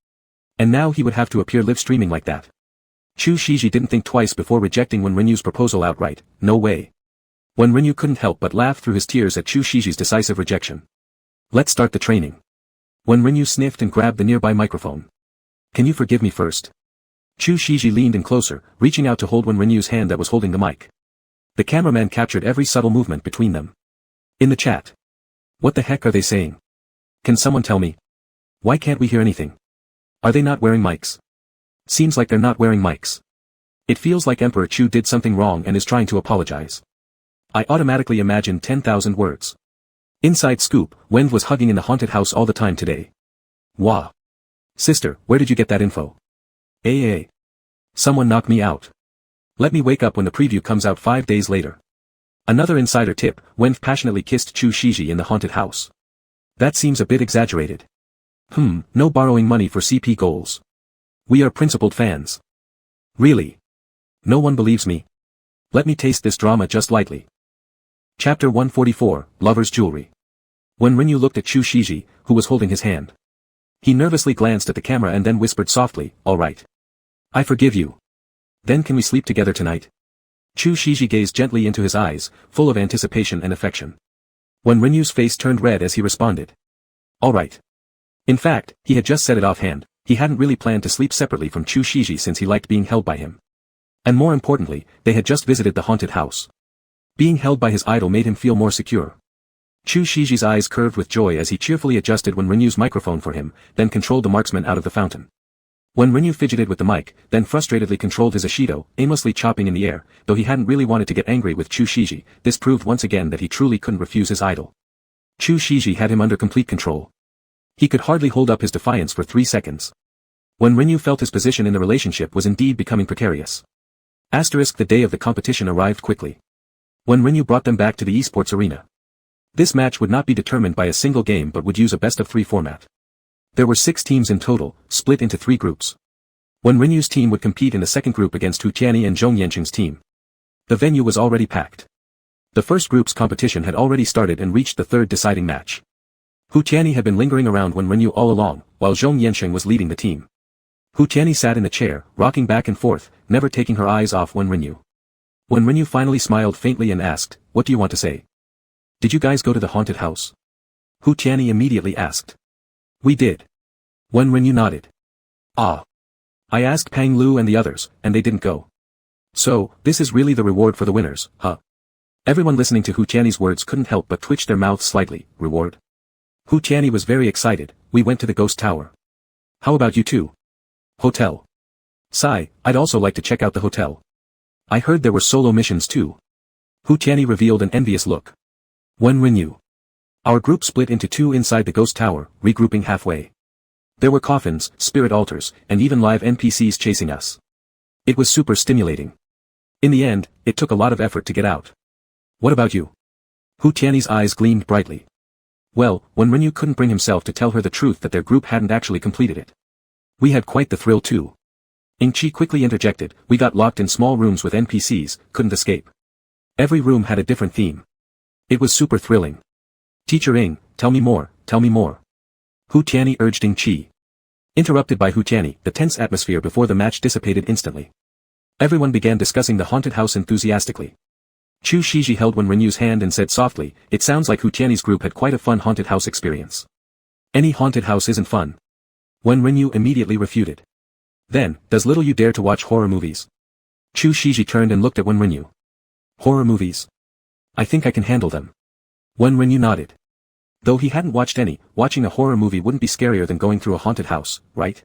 And now he would have to appear live-streaming like that. Chu Shiji didn't think twice before rejecting Wen Renyu's proposal outright, no way. Wen Renyu couldn't help but laugh through his tears at Chu Shiji's decisive rejection. Let's start the training. Wen Renyu sniffed and grabbed the nearby microphone. Can you forgive me first? Chu Shiji leaned in closer, reaching out to hold Wen Renyu's hand that was holding the mic. The cameraman captured every subtle movement between them. In the chat. What the heck are they saying? Can someone tell me? Why can't we hear anything? Are they not wearing mics? Seems like they're not wearing mics. It feels like Emperor Chu did something wrong and is trying to apologize. I automatically imagined 10,000 words. Inside scoop, Wen was hugging in the haunted house all the time today. Wah. Sister, where did you get that info? Ay. Someone knock me out. Let me wake up when the preview comes out 5 days later. Another insider tip, Wen passionately kissed Chu Shiji in the haunted house. That seems a bit exaggerated. No borrowing money for CP goals. We are principled fans. Really? No one believes me. Let me taste this drama just lightly. Chapter 144, Lover's Jewelry. Wen Renyu looked at Chu Shiji, who was holding his hand. He nervously glanced at the camera and then whispered softly, all right. I forgive you. Then can we sleep together tonight? Chu Shiji gazed gently into his eyes, full of anticipation and affection. Wen Renyu's face turned red as he responded. All right. In fact, he had just said it offhand, he hadn't really planned to sleep separately from Chu Shiji since he liked being held by him. And more importantly, they had just visited the haunted house. Being held by his idol made him feel more secure. Chu Shiji's eyes curved with joy as he cheerfully adjusted Wen Renyu's microphone for him, then controlled the marksman out of the fountain. Wen Renyu fidgeted with the mic, then frustratedly controlled his Ashido, aimlessly chopping in the air, though he hadn't really wanted to get angry with Chu Shiji, this proved once again that he truly couldn't refuse his idol. Chu Shiji had him under complete control. He could hardly hold up his defiance for 3 seconds. Wen Renyu felt his position in the relationship was indeed becoming precarious. The day of the competition arrived quickly. Wen Renyu brought them back to the esports arena. This match would not be determined by a single game but would use a best-of-3 format. There were 6 teams in total, split into 3 groups. Wen Renyu's team would compete in the second group against Hu Tianyi and Zhong Yanqing's team. The venue was already packed. The first group's competition had already started and reached the third deciding match. Hu Tianyi had been lingering around Wen Renyu all along, while Zhong Yanqing was leading the team. Hu Tianyi sat in the chair, rocking back and forth, never taking her eyes off Wen Renyu. Wen Renyu finally smiled faintly and asked, "What do you want to say?" "Did you guys go to the haunted house?" Hu Tianyi immediately asked. "We did." Wen Renyu nodded. "Ah. I asked Pang Lu and the others, and they didn't go. So, this is really the reward for the winners, huh?" Everyone listening to Hu Tianyi's words couldn't help but twitch their mouths slightly. Reward? Hu Tianyi was very excited. "We went to the ghost tower." "How about you two?" "Hotel." "Sigh, I'd also like to check out the hotel. I heard there were solo missions too." Hu Tianyi revealed an envious look. Wen Renyu. Our group split into 2 inside the ghost tower, regrouping halfway. There were coffins, spirit altars, and even live NPCs chasing us. It was super stimulating. In the end, it took a lot of effort to get out. "What about you?" Hu Tianyi's eyes gleamed brightly. Well, Wen Renyu couldn't bring himself to tell her the truth that their group hadn't actually completed it. "We had quite the thrill too." Ing Chi quickly interjected, "We got locked in small rooms with NPCs, couldn't escape. Every room had a different theme. It was super thrilling." "Teacher Ing, tell me more, tell me more." Hu Tianyi urged Ing Chi. Interrupted by Hu Tianyi, the tense atmosphere before the match dissipated instantly. Everyone began discussing the haunted house enthusiastically. Chu Shiji held Wen Renyu's hand and said softly, "It sounds like Hu Tianyi's group had quite a fun haunted house experience." "Any haunted house isn't fun." Wen Renyu immediately refuted. "Then, does little you dare to watch horror movies?" Chu Shiji turned and looked at Wen Renyu. "Horror movies? I think I can handle them." Wen Renyu nodded. Though he hadn't watched any, watching a horror movie wouldn't be scarier than going through a haunted house, right?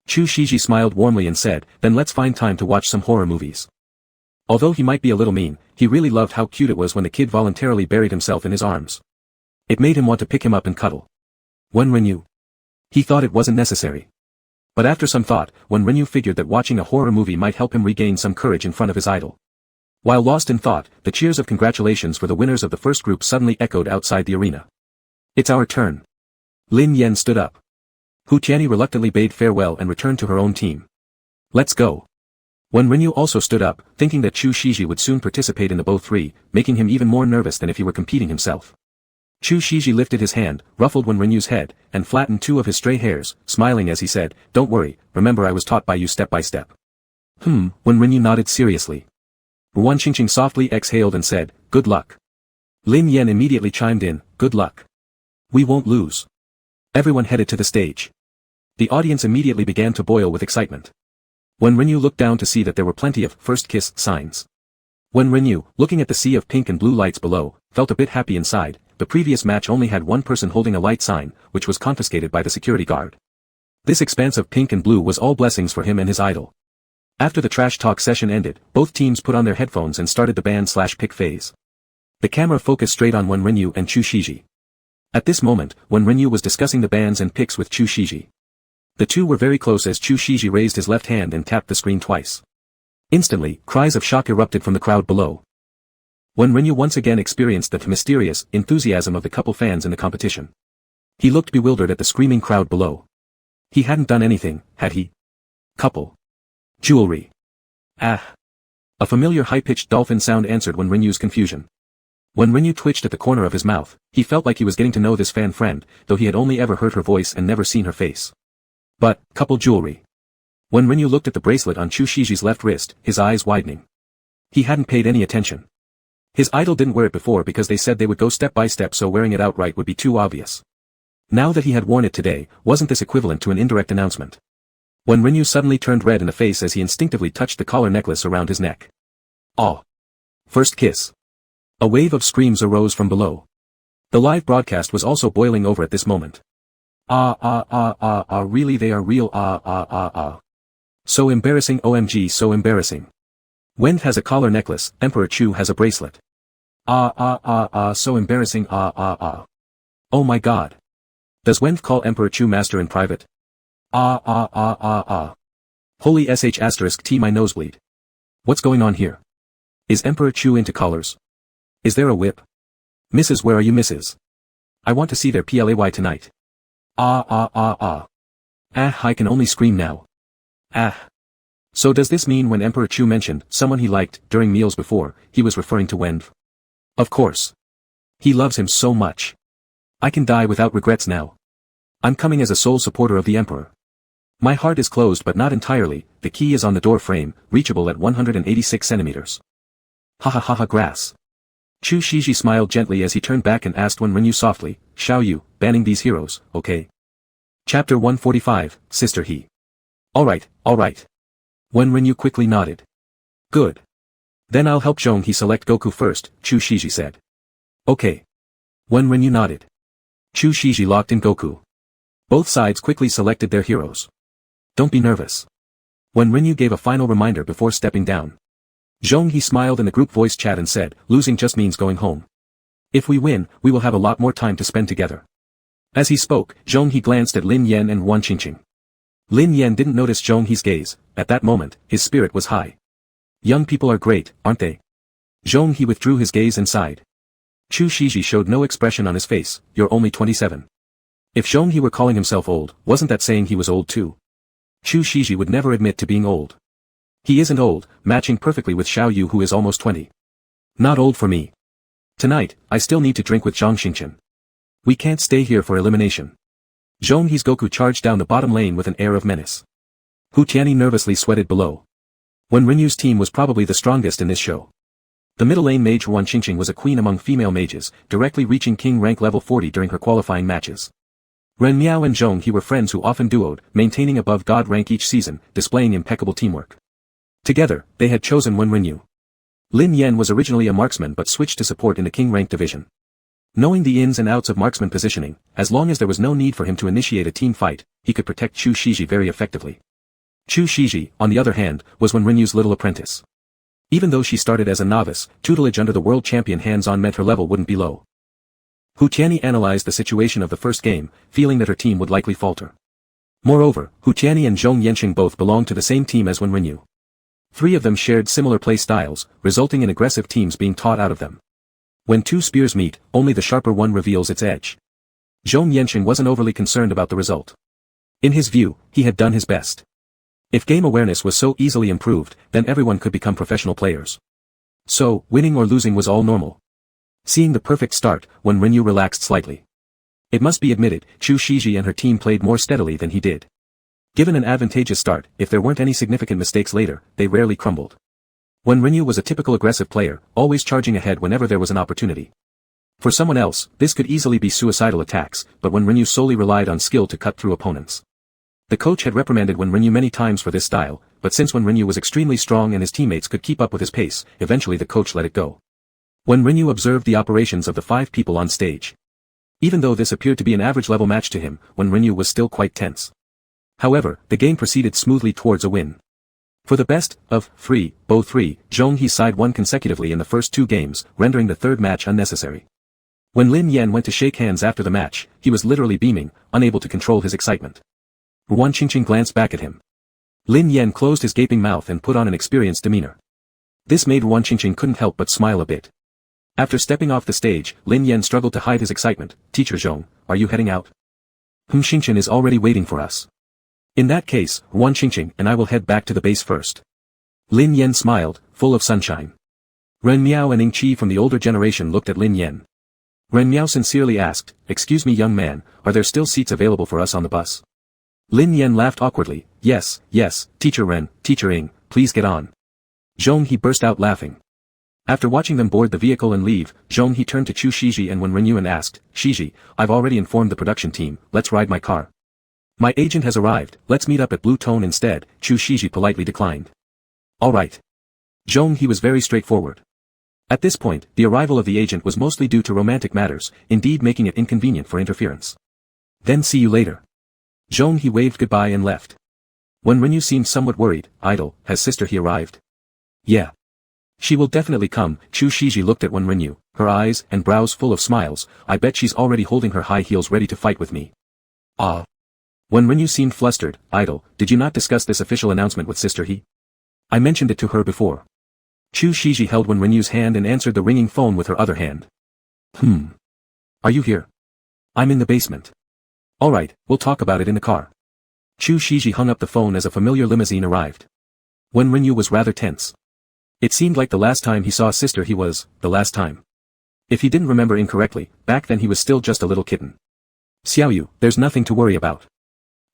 Chu Shiji smiled warmly and said, "Then let's find time to watch some horror movies." Although he might be a little mean, he really loved how cute it was when the kid voluntarily buried himself in his arms. It made him want to pick him up and cuddle. Wen Renyu. He thought it wasn't necessary. But after some thought, Wen Renyu figured that watching a horror movie might help him regain some courage in front of his idol. While lost in thought, the cheers of congratulations for the winners of the first group suddenly echoed outside the arena. It's our turn. Lin Yen stood up. Hu Tianyi reluctantly bade farewell and returned to her own team. Let's go. Wen Renyu also stood up, thinking that Chu Shiji would soon participate in the Both 3, making him even more nervous than if he were competing himself. Chu Shiji lifted his hand, ruffled Wen Renyu's head, and flattened 2 of his stray hairs, smiling as he said, "Don't worry, remember I was taught by you step by step." Wen Renyu nodded seriously. Wan Qingqing softly exhaled and said, "Good luck." Lin Yen immediately chimed in, "Good luck. We won't lose." Everyone headed to the stage. The audience immediately began to boil with excitement. Wen Renyu looked down to see that there were plenty of first kiss signs. Wen Renyu, looking at the sea of pink and blue lights below, felt a bit happy inside. The previous match only had one person holding a light sign, which was confiscated by the security guard. This expanse of pink and blue was all blessings for him and his idol. After the trash talk session ended, both teams put on their headphones and started the ban/pick phase. The camera focused straight on Wen Renyu and Chu Shiji. At this moment, Wen Renyu was discussing the bans and picks with Chu Shiji. The two were very close as Chu Shiji raised his left hand and tapped the screen twice. Instantly, cries of shock erupted from the crowd below. Wen Renyu once again experienced the mysterious enthusiasm of the couple fans in the competition. He looked bewildered at the screaming crowd below. He hadn't done anything, had he? Couple. Jewelry. Ah. A familiar high-pitched dolphin sound answered Wen Renyu's confusion. When Renyu twitched at the corner of his mouth, he felt like he was getting to know this fan friend, though he had only ever heard her voice and never seen her face. But, couple jewelry. When Renyu looked at the bracelet on Chu Shiji's left wrist, his eyes widening. He hadn't paid any attention. His idol didn't wear it before because they said they would go step by step, so wearing it outright would be too obvious. Now that he had worn it today, wasn't this equivalent to an indirect announcement? When Renyu suddenly turned red in the face as he instinctively touched the collar necklace around his neck. Oh! First kiss. A wave of screams arose from below. The live broadcast was also boiling over at this moment. Really they are real So embarrassing, OMG, so embarrassing. Wen has a collar necklace, Emperor Chu has a bracelet. So embarrassing, Oh my god. Does Wen call Emperor Chu master in private? Holy sh*t my nosebleed. What's going on here? Is Emperor Chu into collars? Is there a whip? Mrs. Where are you, Mrs.? I want to see their play tonight. I can only scream now. So does this mean when Emperor Chu mentioned someone he liked during meals before, he was referring to Wen? Of course. He loves him so much. I can die without regrets now. I'm coming as a sole supporter of the Emperor. My heart is closed but not entirely, the key is on the door frame, reachable at 186 centimeters. Grass. Chu Shiji smiled gently as he turned back and asked Wen Renyu softly, Xiao Yu, banning these heroes, okay? Chapter 145, Sister He. Alright. Wen Renyu quickly nodded. Good. Then I'll help Zhong He select Goku first, Chu Shiji said. Okay. Wen Renyu nodded. Chu Shiji locked in Goku. Both sides quickly selected their heroes. Don't be nervous. Wen Renyu gave a final reminder before stepping down. Zhong He smiled in the group voice chat and said, losing just means going home. If we win, we will have a lot more time to spend together. As he spoke, Zhong He glanced at Lin Yen and Wan Qingqing. Lin Yen didn't notice Zhong He's gaze. At that moment, his spirit was high. Young people are great, aren't they? Zhong He withdrew his gaze and sighed. Chu Shiji showed no expression on his face, you're only 27. If Zhong He were calling himself old, wasn't that saying he was old too? Chu Shiji would never admit to being old. He isn't old, matching perfectly with Xiao Yu who is almost 20. Not old for me. Tonight, I still need to drink with Zhang Xingqian. We can't stay here for elimination. Zhong He's Goku charged down the bottom lane with an air of menace. Hu Tianyi nervously sweated below. Wen Renyu's team was probably the strongest in this show. The middle lane mage Wan Qingqing was a queen among female mages, directly reaching king rank level 40 during her qualifying matches. Ren Miao and Zhong He were friends who often duoed, maintaining above god rank each season, displaying impeccable teamwork. Together, they had chosen Wen Renyu. Lin Yen was originally a marksman but switched to support in the king rank division. Knowing the ins and outs of marksman positioning, as long as there was no need for him to initiate a team fight, he could protect Chu Shiji very effectively. Chu Shiji, on the other hand, was Wen Renyu's little apprentice. Even though she started as a novice, tutelage under the world champion hands-on meant her level wouldn't be low. Hu Tianyi analyzed the situation of the first game, feeling that her team would likely falter. Moreover, Hu Tianyi and Zhong Yanqing both belonged to the same team as Wen Renyu. Three of them shared similar play styles, resulting in aggressive teams being taught out of them. When two spears meet, only the sharper one reveals its edge. Zhong Yanqing wasn't overly concerned about the result. In his view, he had done his best. If game awareness was so easily improved, then everyone could become professional players. So, winning or losing was all normal. Seeing the perfect start, Wen Renyu relaxed slightly. It must be admitted, Chu Shiji and her team played more steadily than he did. Given an advantageous start, if there weren't any significant mistakes later, they rarely crumbled. Wen Renyu was a typical aggressive player, always charging ahead whenever there was an opportunity. For someone else, this could easily be suicidal attacks, but Wen Renyu solely relied on skill to cut through opponents. The coach had reprimanded Wen Renyu many times for this style, but since Wen Renyu was extremely strong and his teammates could keep up with his pace, eventually the coach let it go. Wen Renyu observed the operations of the 5 people on stage. Even though this appeared to be an average-level match to him, Wen Renyu was still quite tense. However, the game proceeded smoothly towards a win. For the best of 3, both 3, Zhong He's side won consecutively in the first 2 games, rendering the third match unnecessary. When Lin Yan went to shake hands after the match, he was literally beaming, unable to control his excitement. Ruan Qingqing glanced back at him. Lin Yan closed his gaping mouth and put on an experienced demeanor. This made Ruan Qingqing couldn't help but smile a bit. After stepping off the stage, Lin Yan struggled to hide his excitement. Teacher Zhong, are you heading out? Xingqian is already waiting for us. In that case, Ruan Qingqing and I will head back to the base first. Lin Yan smiled, full of sunshine. Ren Miao and Ing Qi from the older generation looked at Lin Yan. Ren Miao sincerely asked, excuse me young man, are there still seats available for us on the bus? Lin Yan laughed awkwardly, yes, Teacher Ren, Teacher Ing, please get on. Zhong He burst out laughing. After watching them board the vehicle and leave, Zhong He turned to Chu Shiji and Wen Renyu and asked, Shiji, I've already informed the production team, let's ride my car. My agent has arrived, let's meet up at Blue Tone instead, Chu Shiji politely declined. Alright. Zhong He was very straightforward. At this point, the arrival of the agent was mostly due to romantic matters, indeed making it inconvenient for interference. Then see you later. Zhong He waved goodbye and left. Wen Renyu seemed somewhat worried, idle, has Sister He arrived? Yeah. She will definitely come, Chu Shiji looked at Wen Renyu, her eyes and brows full of smiles, I bet she's already holding her high heels ready to fight with me. Ah. Wen Renyu seemed flustered, idle, did you not discuss this official announcement with Sister He? I mentioned it to her before. Chu Shiji held Wen Renyu's hand and answered the ringing phone with her other hand. Are you here? I'm in the basement. Alright, we'll talk about it in the car. Chu Shiji hung up the phone as a familiar limousine arrived. Wen Renyu was rather tense. It seemed like the last time he saw Sister He was, the last time. If he didn't remember incorrectly, back then he was still just a little kitten. Xiaoyu, there's nothing to worry about.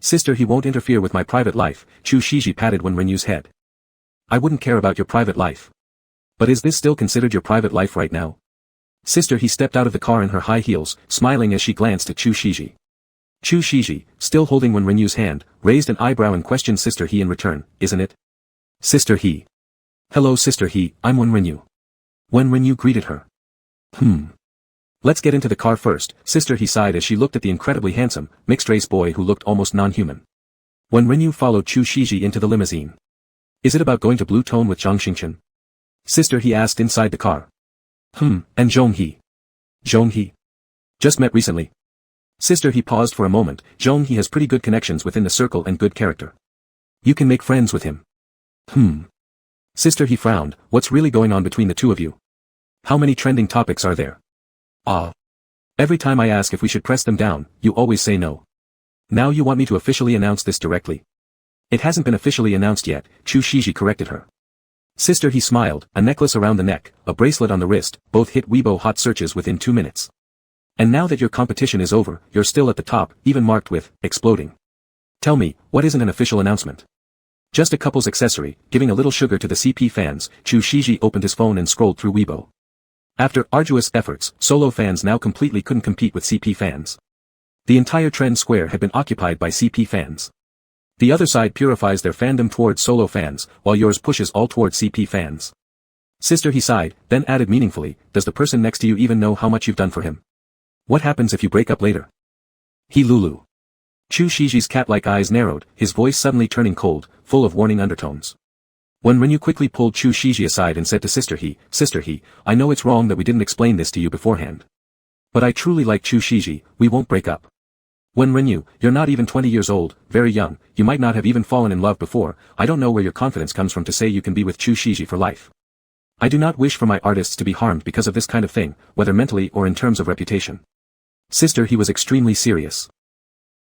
Sister He won't interfere with my private life, Chu Shiji patted Wen Renyu's head. I wouldn't care about your private life. But is this still considered your private life right now? Sister He stepped out of the car in her high heels, smiling as she glanced at Chu Shiji. Chu Shiji, still holding Wen Renyu's hand, raised an eyebrow and questioned Sister He in return, isn't it? Sister He. Hello Sister He, I'm Wen Renyu. Wen Renyu greeted her. Let's get into the car first, Sister He sighed as she looked at the incredibly handsome, mixed-race boy who looked almost non-human. Wen Renyu followed Chu Shiji into the limousine. Is it about going to Blue Tone with Zhang Xingqian? Sister He asked inside the car. And Zhong He. Zhong He. Just met recently. Sister He paused for a moment, Zhong He has pretty good connections within the circle and good character. You can make friends with him. Sister He frowned, what's really going on between the two of you? How many trending topics are there? Every time I ask if we should press them down, you always say no. Now you want me to officially announce this directly? It hasn't been officially announced yet, Chu Shiji corrected her. Sister He smiled, a necklace around the neck, a bracelet on the wrist, both hit Weibo hot searches within 2 minutes. And now that your competition is over, you're still at the top, even marked with, exploding. Tell me, what isn't an official announcement? Just a couple's accessory, giving a little sugar to the CP fans, Chu Shiji opened his phone and scrolled through Weibo. After arduous efforts, solo fans now completely couldn't compete with CP fans. The entire trend square had been occupied by CP fans. The other side purifies their fandom towards solo fans, while yours pushes all towards CP fans. Sister He sighed, then added meaningfully, does the person next to you even know how much you've done for him? What happens if you break up later? He Lulu. Chu Shiji's cat-like eyes narrowed, his voice suddenly turning cold, full of warning undertones. Wen Renyu quickly pulled Chu Shiji aside and said to Sister He, I know it's wrong that we didn't explain this to you beforehand. But I truly like Chu Shiji, we won't break up. Wen Renyu, you're not even 20 years old, very young, you might not have even fallen in love before, I don't know where your confidence comes from to say you can be with Chu Shiji for life. I do not wish for my artists to be harmed because of this kind of thing, whether mentally or in terms of reputation. Sister, he was extremely serious.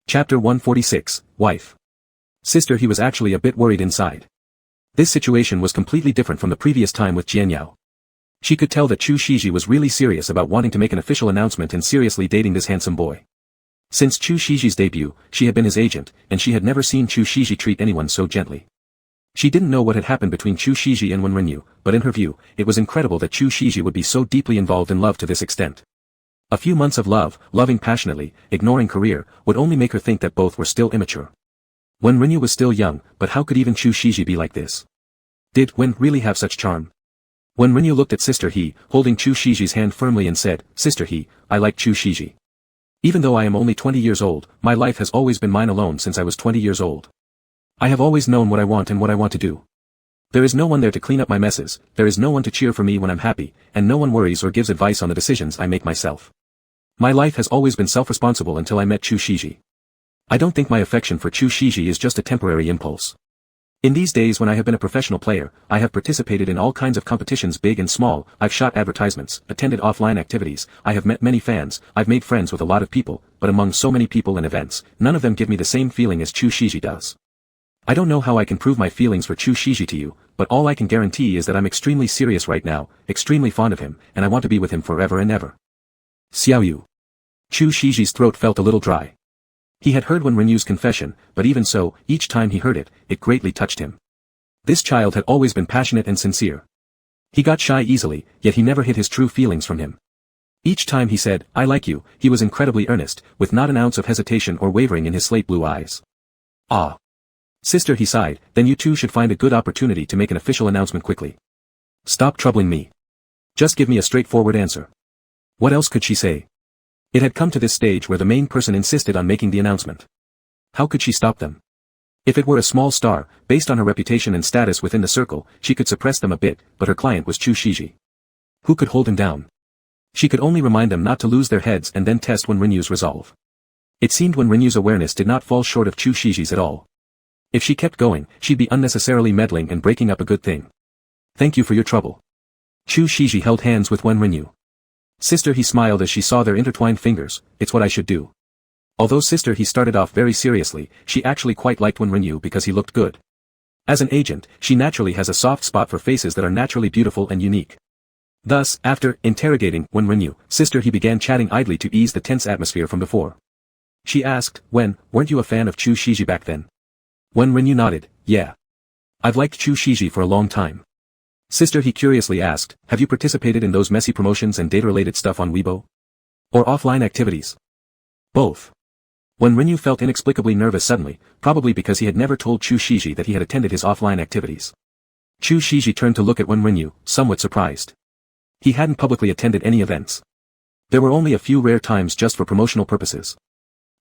Chapter 146, Wife. Sister, he was actually a bit worried inside. This situation was completely different from the previous time with Jianyao. She could tell that Chu Shiji was really serious about wanting to make an official announcement and seriously dating this handsome boy. Since Chu Shiji's debut, she had been his agent, and she had never seen Chu Shiji treat anyone so gently. She didn't know what had happened between Chu Shiji and Wen Renyu, but in her view, it was incredible that Chu Shiji would be so deeply involved in love to this extent. A few months of love, loving passionately, ignoring career, would only make her think that both were still immature. Wen Renyu was still young, but how could even Chu Shiji be like this? Did Wen really have such charm? Wen Renyu looked at Sister He, holding Chu Shiji's hand firmly and said, Sister He, I like Chu Shiji. Even though I am only 20 years old, my life has always been mine alone since I was 20 years old. I have always known what I want and what I want to do. There is no one there to clean up my messes, there is no one to cheer for me when I'm happy, and no one worries or gives advice on the decisions I make myself. My life has always been self-responsible until I met Chu Shiji. I don't think my affection for Chu Shiji is just a temporary impulse. In these days when I have been a professional player, I have participated in all kinds of competitions big and small, I've shot advertisements, attended offline activities, I have met many fans, I've made friends with a lot of people, but among so many people and events, none of them give me the same feeling as Chu Shiji does. I don't know how I can prove my feelings for Chu Shiji to you, but all I can guarantee is that I'm extremely serious right now, extremely fond of him, and I want to be with him forever and ever. Xiaoyu. Chu Shiji's throat felt a little dry. He had heard Wen Renyu's confession, but even so, each time he heard it, it greatly touched him. This child had always been passionate and sincere. He got shy easily, yet he never hid his true feelings from him. Each time he said, I like you, he was incredibly earnest, with not an ounce of hesitation or wavering in his slate blue eyes. Ah. Sister, he sighed, then you two should find a good opportunity to make an official announcement quickly. Stop troubling me. Just give me a straightforward answer. What else could she say? It had come to this stage where the main person insisted on making the announcement. How could she stop them? If it were a small star, based on her reputation and status within the circle, she could suppress them a bit, but her client was Chu Shiji. Who could hold him down? She could only remind them not to lose their heads and then test Wen Renyu's resolve. It seemed Wen Renyu's awareness did not fall short of Chu Shiji's at all. If she kept going, she'd be unnecessarily meddling and breaking up a good thing. Thank you for your trouble. Chu Shiji held hands with Wen Renyu. Sister, he smiled as she saw their intertwined fingers, it's what I should do. Although Sister he started off very seriously, she actually quite liked Wen Renyu because he looked good. As an agent, she naturally has a soft spot for faces that are naturally beautiful and unique. Thus, after interrogating Wen Renyu, Sister he began chatting idly to ease the tense atmosphere from before. She asked, weren't you a fan of Chu Shiji back then? Wen Renyu nodded, yeah. I've liked Chu Shiji for a long time. Sister he curiously asked, have you participated in those messy promotions and data-related stuff on Weibo? Or offline activities? Both. Wen Renyu felt inexplicably nervous suddenly, probably because he had never told Chu Shiji that he had attended his offline activities. Chu Shiji turned to look at Wen Renyu, somewhat surprised. He hadn't publicly attended any events. There were only a few rare times just for promotional purposes.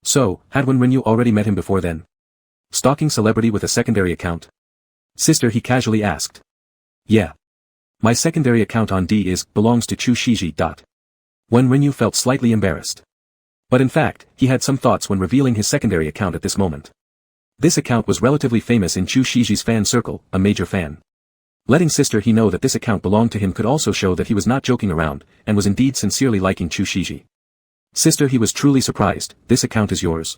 So, had Wen Renyu already met him before then? Stalking celebrity with a secondary account? Sister he casually asked. Yeah. My secondary account on D belongs to Chu Shiji. Wen Renyu felt slightly embarrassed. But in fact, he had some thoughts when revealing his secondary account at this moment. This account was relatively famous in Chu Shiji's fan circle, a major fan. Letting Sister he know that this account belonged to him could also show that he was not joking around, and was indeed sincerely liking Chu Shiji. Sister he was truly surprised, this account is yours.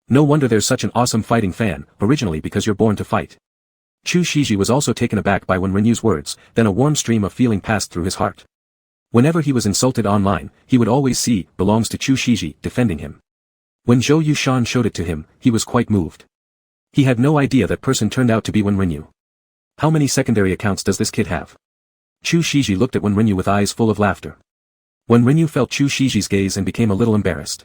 No wonder there's such an awesome fighting fan, originally because you're born to fight. Chu Shiji was also taken aback by Wen Renyu's words, then a warm stream of feeling passed through his heart. Whenever he was insulted online, he would always see, belongs to Chu Shiji, defending him. When Zhou Yushan showed it to him, he was quite moved. He had no idea that person turned out to be Wen Renyu. How many secondary accounts does this kid have? Chu Shiji looked at Wen Renyu with eyes full of laughter. Wen Renyu felt Chu Shiji's gaze and became a little embarrassed.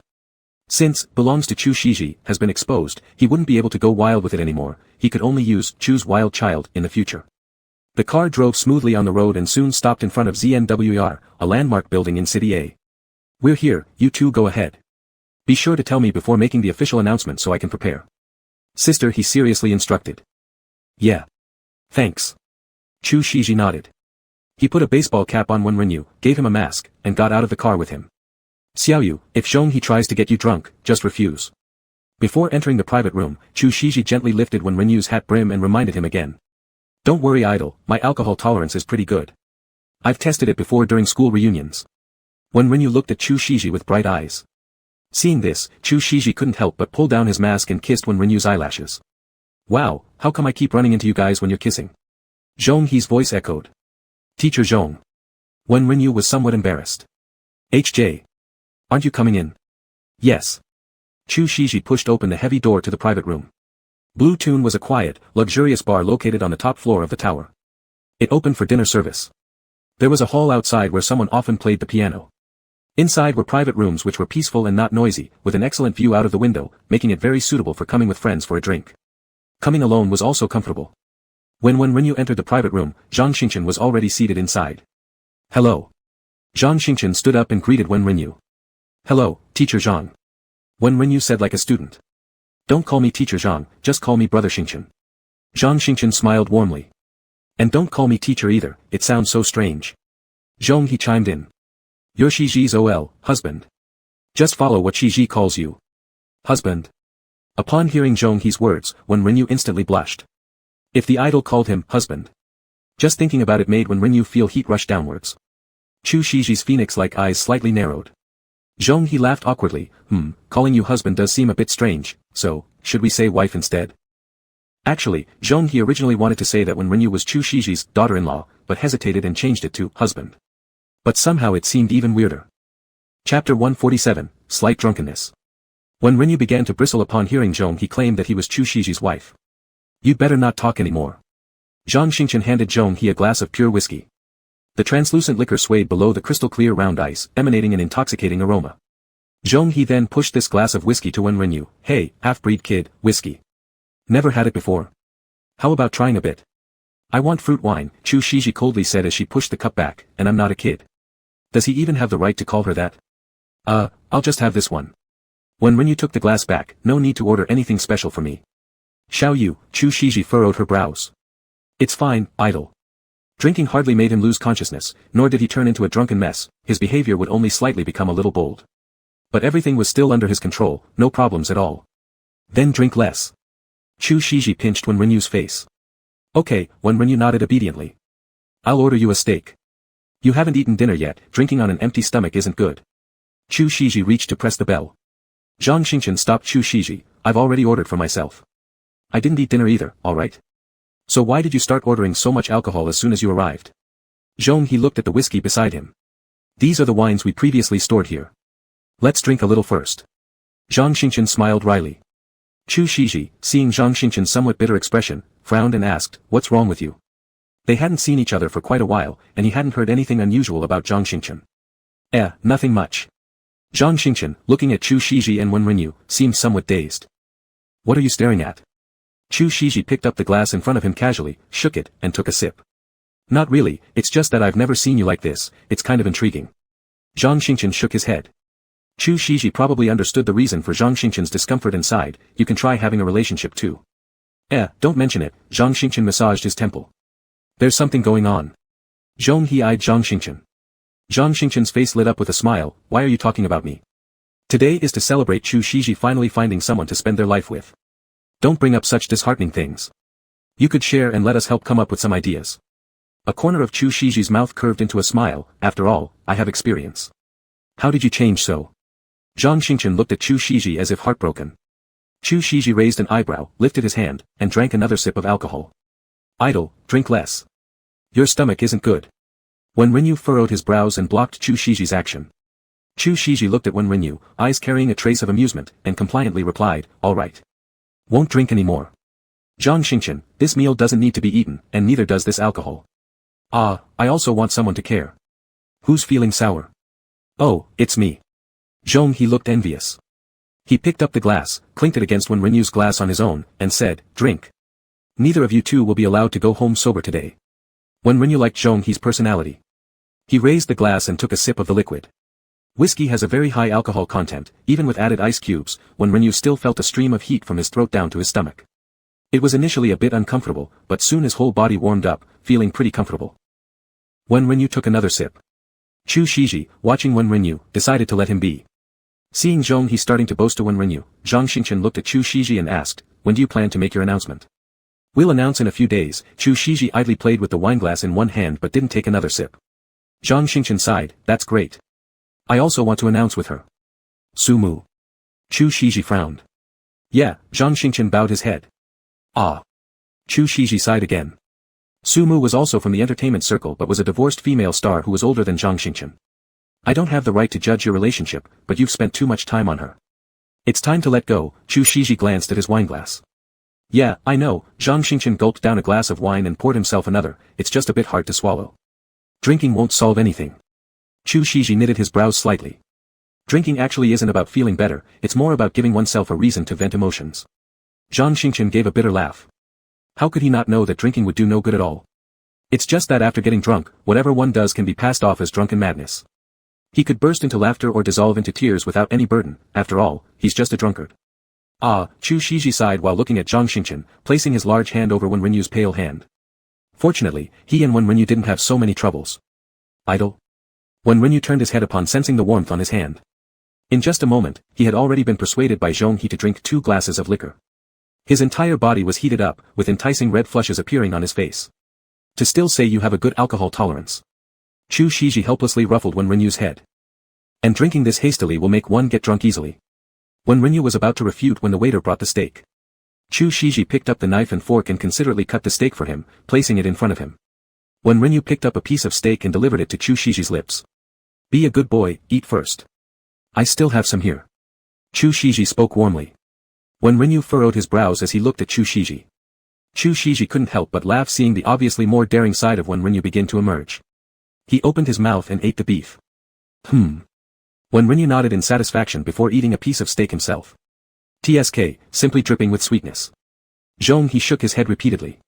Since, belongs to Chu Shiji, has been exposed, he wouldn't be able to go wild with it anymore, he could only use, choose wild child, in the future. The car drove smoothly on the road and soon stopped in front of ZNWR, a landmark building in City A. We're here, you two go ahead. Be sure to tell me before making the official announcement so I can prepare. Sister he seriously instructed. Yeah. Thanks. Chu Shiji nodded. He put a baseball cap on Wen Renyu, gave him a mask, and got out of the car with him. Xiaoyu, if Zhong he tries to get you drunk, just refuse. Before entering the private room, Chu Shiji gently lifted Wen Renyu's hat brim and reminded him again. Don't worry idol, my alcohol tolerance is pretty good. I've tested it before during school reunions. Wen Renyu looked at Chu Shiji with bright eyes. Seeing this, Chu Shiji couldn't help but pull down his mask and kissed Wen Renyu's eyelashes. Wow, how come I keep running into you guys when you're kissing? Zhong He's voice echoed. Teacher Zhong. Wen Renyu was somewhat embarrassed. HJ. Aren't you coming in? Yes. Chu Shiji pushed open the heavy door to the private room. Blue Tune was a quiet, luxurious bar located on the top floor of the tower. It opened for dinner service. There was a hall outside where someone often played the piano. Inside were private rooms which were peaceful and not noisy, with an excellent view out of the window, making it very suitable for coming with friends for a drink. Coming alone was also comfortable. When Wen Renyu entered the private room, Zhang Xingchen was already seated inside. Hello. Zhang Xingchen stood up and greeted Wen Renyu. Hello, Teacher Zhang. Wen Renyu said like a student. Don't call me Teacher Zhang, just call me Brother Xingchen. Zhang Xingchen smiled warmly. And don't call me teacher either, it sounds so strange. Zhong He chimed in. You're Shiji's OL, husband. Just follow what Shiji calls you. Husband. Upon hearing Zhong He's words, Wen Renyu instantly blushed. If the idol called him husband. Just thinking about it made Wen Renyu feel heat rush downwards. Chu Shiji's phoenix-like eyes slightly narrowed. Zhong He laughed awkwardly, calling you husband does seem a bit strange, so, should we say wife instead? Actually, Zhong He originally wanted to say that Wen Renyu was Chu Shiji's daughter-in-law, but hesitated and changed it to husband. But somehow it seemed even weirder. Chapter 147, Slight Drunkenness. When Renyu began to bristle upon hearing Zhong He claim that he was Chu Shiji's wife. You'd better not talk anymore. Zhang Xingchen handed Zhong He a glass of pure whiskey. The translucent liquor swayed below the crystal-clear round ice, emanating an intoxicating aroma. Zhong He then pushed this glass of whiskey to Wen Renyu. Hey, half-breed kid, whiskey. Never had it before. How about trying a bit? I want fruit wine, Chu Shiji coldly said as she pushed the cup back, and I'm not a kid. Does he even have the right to call her that? I'll just have this one. When Renyu took the glass back, no need to order anything special for me. Xiao Yu, Chu Shiji furrowed her brows. It's fine, idle. Drinking hardly made him lose consciousness, nor did he turn into a drunken mess, his behavior would only slightly become a little bold. But everything was still under his control, no problems at all. Then drink less. Chu Shiji pinched Wen Renyu's face. Okay, Wen Renyu nodded obediently. I'll order you a steak. You haven't eaten dinner yet, drinking on an empty stomach isn't good. Chu Shiji reached to press the bell. Zhang Xingchen stopped Chu Shiji, I've already ordered for myself. I didn't eat dinner either, alright? So why did you start ordering so much alcohol as soon as you arrived? Zhong He looked at the whiskey beside him. These are the wines we previously stored here. Let's drink a little first. Zhang Xingchen smiled wryly. Chu Shiji, seeing Zhang Xingchen's somewhat bitter expression, frowned and asked, what's wrong with you? They hadn't seen each other for quite a while, and he hadn't heard anything unusual about Zhang Xingchen. Nothing much. Zhang Xingchen, looking at Chu Shiji and Wen Renyu, seemed somewhat dazed. What are you staring at? Chu Shiji picked up the glass in front of him casually, shook it, and took a sip. Not really, it's just that I've never seen you like this, it's kind of intriguing. Zhang Xingchen shook his head. Chu Shiji probably understood the reason for Zhang Xingchen's discomfort and sighed, you can try having a relationship too. Don't mention it, Zhang Xingchen massaged his temple. There's something going on. Zhong He eyed Zhang Xingchen. Zhang Xingchen's face lit up with a smile, why are you talking about me? Today is to celebrate Chu Shiji finally finding someone to spend their life with. Don't bring up such disheartening things. You could share and let us help come up with some ideas. A corner of Chu Shiji's mouth curved into a smile, after all, I have experience. How did you change so? Zhang Xingchen looked at Chu Shiji as if heartbroken. Chu Shiji raised an eyebrow, lifted his hand, and drank another sip of alcohol. Idle, drink less. Your stomach isn't good. Wen Renyu furrowed his brows and blocked Chu Shiji's action. Chu Shiji looked at Wen Renyu, eyes carrying a trace of amusement, and compliantly replied, all right. Won't drink anymore. Zhang Xingchen, this meal doesn't need to be eaten, and neither does this alcohol. I also want someone to care. Who's feeling sour? Oh, it's me. Zhong He looked envious. He picked up the glass, clinked it against Wen Renyu's glass on his own, and said, drink. Neither of you two will be allowed to go home sober today. Wen Renyu liked Zhong He's personality. He raised the glass and took a sip of the liquid. Whiskey has a very high alcohol content, even with added ice cubes, Wen Renyu still felt a stream of heat from his throat down to his stomach. It was initially a bit uncomfortable, but soon his whole body warmed up, feeling pretty comfortable. Wen Renyu took another sip. Chu Shiji, watching Wen Renyu, decided to let him be. Seeing Zhong He starting to boast to Wenrinyu, Zhang Xingchen looked at Chu Shiji and asked, when do you plan to make your announcement? We'll announce in a few days. Chu Shiji idly played with the wineglass in one hand but didn't take another sip. Zhang Xingchen sighed, that's great. I also want to announce with her. Sumu. Chu Shiji frowned. Yeah, Zhang Xingchen bowed his head. Ah. Chu Shiji sighed again. Sumu was also from the entertainment circle but was a divorced female star who was older than Zhang Xingchen. I don't have the right to judge your relationship, but you've spent too much time on her. It's time to let go. Chu Shiji glanced at his wineglass. Yeah, I know. Zhang Xingchen gulped down a glass of wine and poured himself another. It's just a bit hard to swallow. Drinking won't solve anything. Chu Shiji knitted his brows slightly. Drinking actually isn't about feeling better, it's more about giving oneself a reason to vent emotions. Zhang Xingchen gave a bitter laugh. How could he not know that drinking would do no good at all? It's just that after getting drunk, whatever one does can be passed off as drunken madness. He could burst into laughter or dissolve into tears without any burden. After all, he's just a drunkard. Ah, Chu Shiji sighed while looking at Zhang Xingchen, placing his large hand over Wenrinyu's pale hand. Fortunately, he and Wenrinyu didn't have so many troubles. Idle? Wenrinyu turned his head upon sensing the warmth on his hand. In just a moment, he had already been persuaded by Zhong He to drink 2 glasses of liquor. His entire body was heated up, with enticing red flushes appearing on his face. To still say you have a good alcohol tolerance. Chu Shiji helplessly ruffled Wenrinyu's head. And drinking this hastily will make one get drunk easily. Wenrinyu was about to refute when the waiter brought the steak. Chu Shiji picked up the knife and fork and considerately cut the steak for him, placing it in front of him. Wenrinyu picked up a piece of steak and delivered it to Chu Shiji's lips. Be a good boy, eat first. I still have some here. Chu Shiji spoke warmly. Wenrinyu furrowed his brows as he looked at Chu Shiji. Chu Shiji couldn't help but laugh seeing the obviously more daring side of Wenrinyu begin to emerge. He opened his mouth and ate the beef. Wenrinyu nodded in satisfaction before eating a piece of steak himself. TSK, simply dripping with sweetness. Zhong He shook his head repeatedly.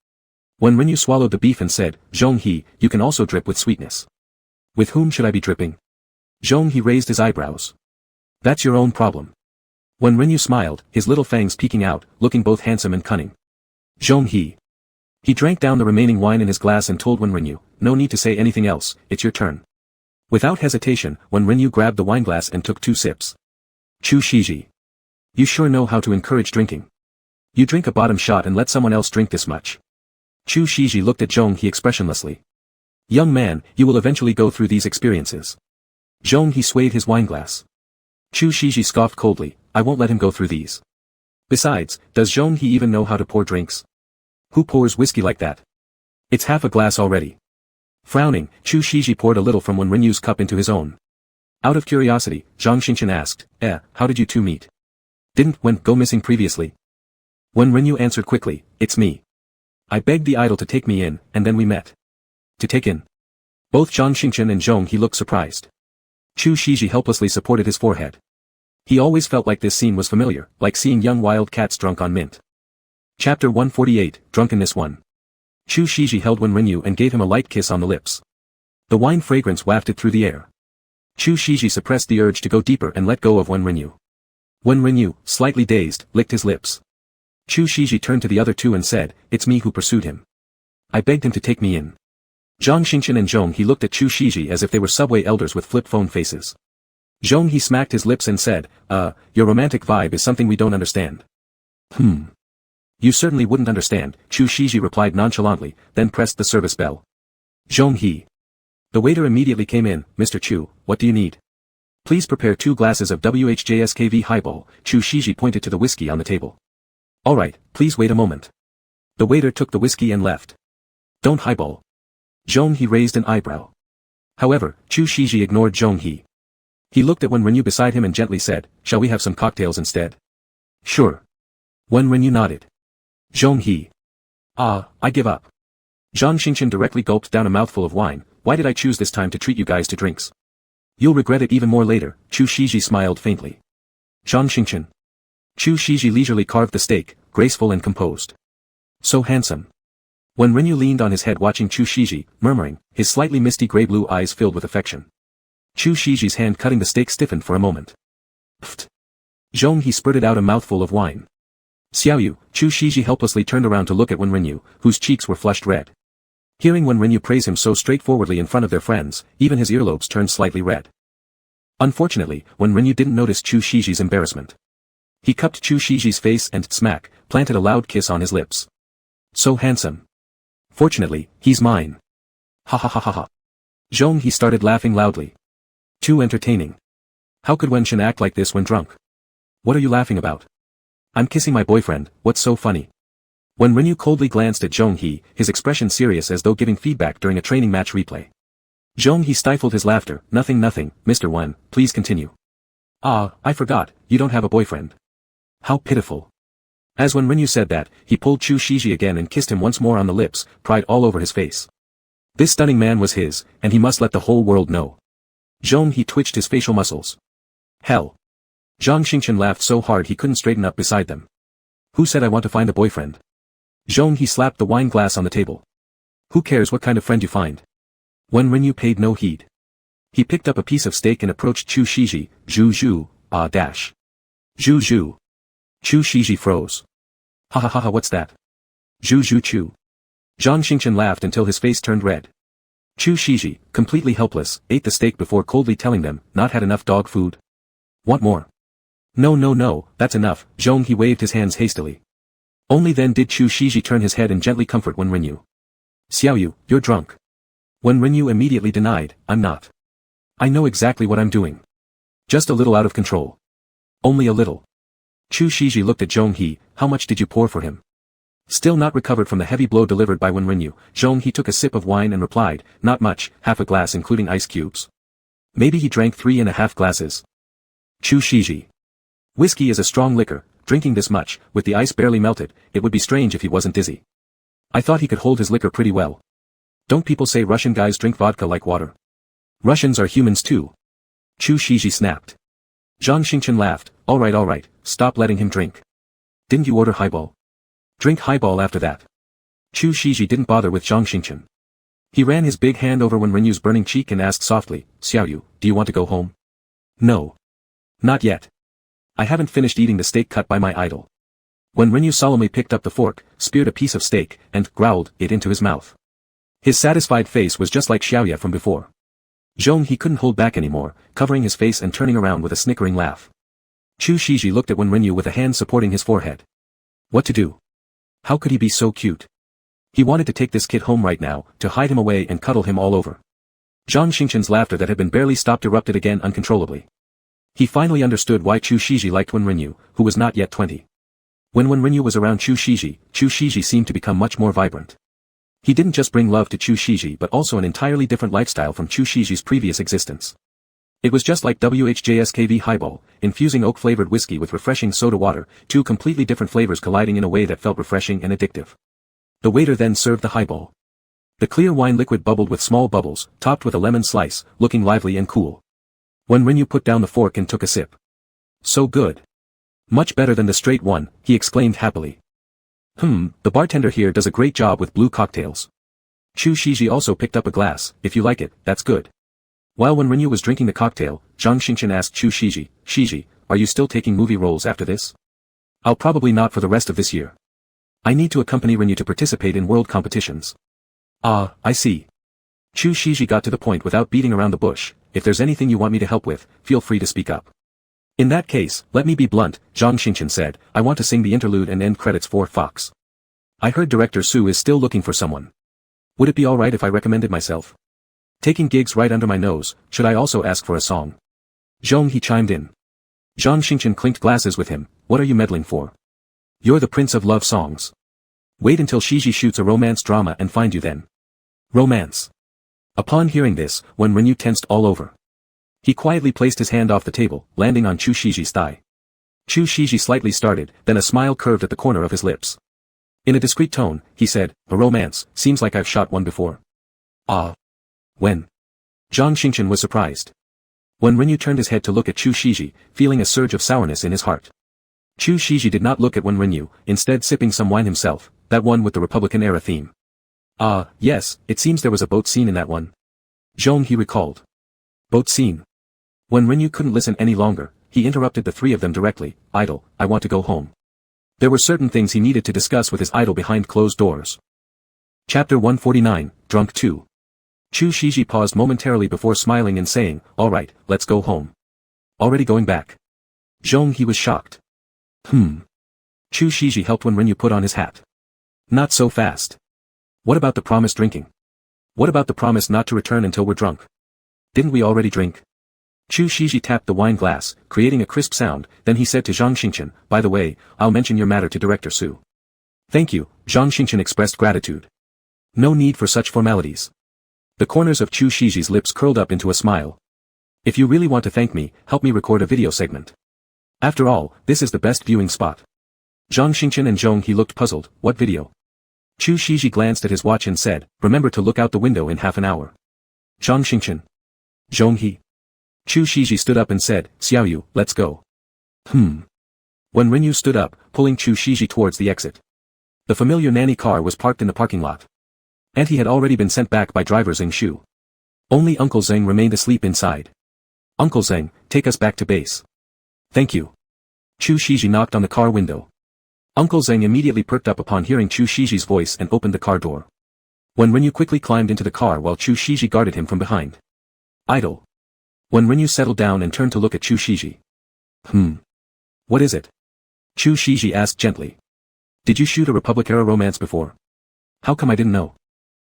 Wenrinyu swallowed the beef and said, Zhong He, you can also drip with sweetness. With whom should I be dripping? Zhong He raised his eyebrows. That's your own problem. Wenrinyu smiled, his little fangs peeking out, looking both handsome and cunning. Zhong He. He drank down the remaining wine in his glass and told Wenrinyu, no need to say anything else, it's your turn. Without hesitation, Wenrinyu grabbed the wineglass and took 2 sips. Chu Shiji. You sure know how to encourage drinking. You drink a bottom shot and let someone else drink this much. Chu Shiji looked at Zhong He expressionlessly. Young man, you will eventually go through these experiences. Zhong He swayed his wineglass. Chu Shiji scoffed coldly, I won't let him go through these. Besides, does Zhong He even know how to pour drinks? Who pours whiskey like that? It's half a glass already. Frowning, Chu Shiji poured a little from Wenrinyu's cup into his own. Out of curiosity, Zhang Xingchen asked, how did you two meet? Didn't Wen go missing previously? Wenrinyu answered quickly, it's me. I begged the idol to take me in, and then we met. To take in? Both Zhang Xingchen and Zhong He looked surprised. Chu Shiji helplessly supported his forehead. He always felt like this scene was familiar, like seeing young wild cats drunk on mint. Chapter 148, Drunkenness 1. Chu Shiji held Wenrinyu and gave him a light kiss on the lips. The wine fragrance wafted through the air. Chu Shiji suppressed the urge to go deeper and let go of Wenrinyu. Wenrinyu, slightly dazed, licked his lips. Chu Shiji turned to the other two and said, it's me who pursued him. I begged him to take me in. Zhang Xingchen and Zhong He looked at Chu Shiji as if they were subway elders with flip phone faces. Zhong He smacked his lips and said, your romantic vibe is something we don't understand. You certainly wouldn't understand, Chu Shiji replied nonchalantly, then pressed the service bell. Zhong He. The waiter immediately came in, Mr. Chu, what do you need? Please prepare 2 glasses of WHJSKV highball, Chu Shiji pointed to the whiskey on the table. Alright, please wait a moment. The waiter took the whiskey and left. Don't highball. Zhong He raised an eyebrow. However, Chu Shiji ignored Zhong He. He looked at Wenrinyu beside him and gently said, shall we have some cocktails instead? Sure. Wenrinyu nodded. Zhong He. I give up. Zhang Xingchen directly gulped down a mouthful of wine, why did I choose this time to treat you guys to drinks? You'll regret it even more later, Chu Shiji smiled faintly. Zhang Xingchen. Chu Shiji leisurely carved the steak, graceful and composed. So handsome. Wenrinyu leaned on his head watching Chu Shiji, murmuring, his slightly misty grey-blue eyes filled with affection. Chu Shiji's hand cutting the steak stiffened for a moment. Pfft. Zhong He spurted out a mouthful of wine. Xiaoyu, Chu Shiji helplessly turned around to look at Wenrinyu, whose cheeks were flushed red. Hearing Wenrinyu praise him so straightforwardly in front of their friends, even his earlobes turned slightly red. Unfortunately, Wen Renyu didn't notice Chu Shiji's embarrassment. He cupped Chu Shiji's face and, smack, planted a loud kiss on his lips. So handsome. Fortunately, he's mine. Ha ha ha ha ha. Zhong He started laughing loudly. Too entertaining. How could Wen Shen act like this when drunk? What are you laughing about? I'm kissing my boyfriend, what's so funny? When Renyu coldly glanced at Zhong He, his expression serious as though giving feedback during a training match replay. Zhong He stifled his laughter. Nothing, Mr. Wen, please continue. Ah, I forgot, you don't have a boyfriend. How pitiful. As when Renyu said that, he pulled Chu Shiji again and kissed him once more on the lips, pride all over his face. This stunning man was his, and he must let the whole world know. Zhong He twitched his facial muscles. Hell. Zhang Xingchen laughed so hard he couldn't straighten up beside them. Who said I want to find a boyfriend? Zhong He slapped the wine glass on the table. Who cares what kind of friend you find? Wen Renyu paid no heed. He picked up a piece of steak and approached Chu Shiji. Zhu, dash. Zhu. Chu Shiji froze. Ha ha ha ha, what's that? Zhu Chu. Zhang Xingchen laughed until his face turned red. Chu Shiji, completely helpless, ate the steak before coldly telling them, not had enough dog food? Want more? No, that's enough. Zhong He waved his hands hastily. Only then did Chu Shiji turn his head and gently comfort Wen Renyu. Xiaoyu, you're drunk. Wen Renyu immediately denied, I'm not. I know exactly what I'm doing. Just a little out of control. Only a little. Chu Shiji looked at Zhong He. How much did you pour for him? Still not recovered from the heavy blow delivered by Wen Renyu, Zhong He took a sip of wine and replied, not much, half a glass including ice cubes. Maybe he drank 3.5 glasses. Chu Shiji. Whiskey is a strong liquor, drinking this much, with the ice barely melted, it would be strange if he wasn't dizzy. I thought he could hold his liquor pretty well. Don't people say Russian guys drink vodka like water? Russians are humans too. Chu Shiji snapped. Zhang Xingchen laughed, alright, stop letting him drink. Didn't you order highball? Drink highball after that. Chu Shiji didn't bother with Zhang Xingchen. He ran his big hand over Wen Renyu's burning cheek and asked softly, Xiaoyu, do you want to go home? No. Not yet. I haven't finished eating the steak cut by my idol. Wen Renyu solemnly picked up the fork, speared a piece of steak, and growled it into his mouth. His satisfied face was just like Xiaoya from before. Zhong He couldn't hold back anymore, covering his face and turning around with a snickering laugh. Chu Shiji looked at Wen Renyu with a hand supporting his forehead. What to do? How could he be so cute? He wanted to take this kid home right now, to hide him away and cuddle him all over. Zhang Xingchen's laughter that had been barely stopped erupted again uncontrollably. He finally understood why Chu Shiji liked Wen Renyu, who was not yet 20. When Wen Renyu was around Chu Shiji seemed to become much more vibrant. He didn't just bring love to Chu Shiji but also an entirely different lifestyle from Chu Shiji's previous existence. It was just like WHJSKV highball, infusing oak-flavored whiskey with refreshing soda water, two completely different flavors colliding in a way that felt refreshing and addictive. The waiter then served the highball. The clear wine liquid bubbled with small bubbles, topped with a lemon slice, looking lively and cool. Wen Renyu put down the fork and took a sip. So good. Much better than the straight one, he exclaimed happily. The bartender here does a great job with blue cocktails. Chu Shiji also picked up a glass. If you like it, that's good. While Wen Renyu was drinking the cocktail, Zhang Xingchen asked Chu Shiji, Shiji, are you still taking movie roles after this? I'll probably not for the rest of this year. I need to accompany Renyu to participate in world competitions. Ah, I see. Chu Shiji got to the point without beating around the bush. If there's anything you want me to help with, feel free to speak up. In that case, let me be blunt, Zhang Xingchen said, I want to sing the interlude and end credits for Fox. I heard director Su is still looking for someone. Would it be alright if I recommended myself? Taking gigs right under my nose, should I also ask for a song? Zhong He chimed in. Zhang Xingchen clinked glasses with him, what are you meddling for? You're the prince of love songs. Wait until Shiji shoots a romance drama and find you then. Romance. Upon hearing this, Wen Renyu tensed all over. He quietly placed his hand off the table, landing on Chu Shiji's thigh. Chu Shiji slightly started, then a smile curved at the corner of his lips. In a discreet tone, he said, a romance, seems like I've shot one before. Ah. When? Zhang Xingchen was surprised. Wen Renyu turned his head to look at Chu Shiji, feeling a surge of sourness in his heart. Chu Shiji did not look at Wen Renyu, instead sipping some wine himself, that one with the Republican-era theme. Ah, yes, it seems there was a boat scene in that one. Zhong He recalled. Boat scene. When Renyu couldn't listen any longer, he interrupted the three of them directly, Idol, I want to go home. There were certain things he needed to discuss with his idol behind closed doors. Chapter 149, Drunk 2. Chu Shiji paused momentarily before smiling and saying, alright, let's go home. already going back? Zhong He was shocked. Chu Shiji helped Wen Renyu put on his hat. Not so fast. What about the promised drinking? What about the promise not to return until we're drunk? Didn't we already drink? Chu Shiji tapped the wine glass, creating a crisp sound, then he said to Zhang Xingchen, by the way, I'll mention your matter to Director Su. Thank you, Zhang Xingchen expressed gratitude. No need for such formalities. The corners of Chu Shiji's lips curled up into a smile. If you really want to thank me, help me record a video segment. After all, this is the best viewing spot. Zhang Xingchen and Zhong He looked puzzled. What video? Chu Shiji glanced at his watch and said, remember to look out the window in half an hour. Zhang Xingchen. Zhong He. Chu Shiji stood up and said, Xiaoyu, let's go. Wen Renyu stood up, pulling Chu Shiji towards the exit. The familiar nanny car was parked in the parking lot. And he had already been sent back by driver Zheng Shu. Only Uncle Zheng remained asleep inside. Uncle Zheng, take us back to base. Thank you. Chu Shiji knocked on the car window. Uncle Zheng immediately perked up upon hearing Chu Shiji's voice and opened the car door. Wen Renyu quickly climbed into the car while Chu Shiji guarded him from behind. Idle. Wen Renyu settled down and turned to look at Chu Shiji. What is it? Chu Shiji asked gently. Did you shoot a Republic-era romance before? How come I didn't know?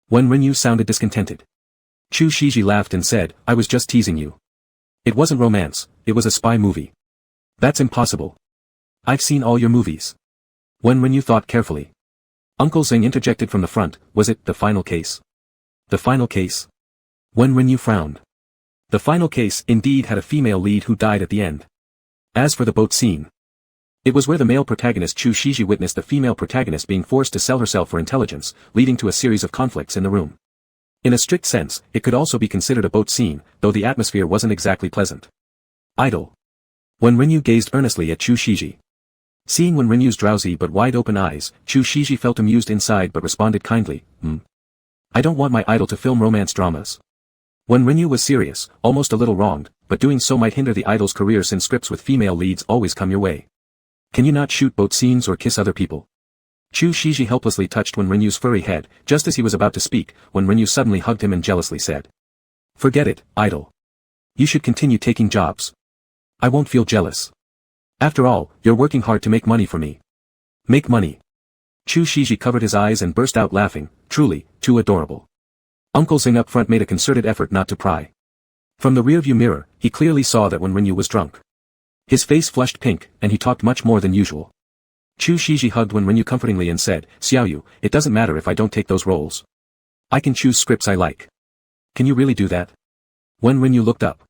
Wen Renyu sounded discontented. Chu Shiji laughed and said, I was just teasing you. It wasn't romance, it was a spy movie. That's impossible. I've seen all your movies. Wen Renyu thought carefully. Uncle Zheng interjected from the front, was it the final case? The final case? Wen Renyu frowned. The final case indeed had a female lead who died at the end. As for the boat scene, it was where the male protagonist Chu Shiji witnessed the female protagonist being forced to sell herself for intelligence, leading to a series of conflicts in the room. In a strict sense, it could also be considered a boat scene, though the atmosphere wasn't exactly pleasant. Idle. Wen Renyu gazed earnestly at Chu Shiji. Seeing Wen Renyu's drowsy but wide-open eyes, Chu Shiji felt amused inside but responded kindly, I don't want my idol to film romance dramas. Wen Renyu was serious, almost a little wronged, but doing so might hinder the idol's career since scripts with female leads always come your way. Can you not shoot boat scenes or kiss other people? Chu Shiji helplessly touched Wen Renyu's furry head, just as he was about to speak, Wen Renyu suddenly hugged him and jealously said. Forget it, idol. You should continue taking jobs. I won't feel jealous. After all, you're working hard to make money for me. Make money. Chu Shiji covered his eyes and burst out laughing, truly, too adorable. Uncle Zheng up front made a concerted effort not to pry. From the rearview mirror, he clearly saw that Wen Renyu was drunk. His face flushed pink, and he talked much more than usual. Chu Shiji hugged Wen Renyu comfortingly and said, Xiaoyu, it doesn't matter if I don't take those roles. I can choose scripts I like. Can you really do that? Wen Renyu looked up.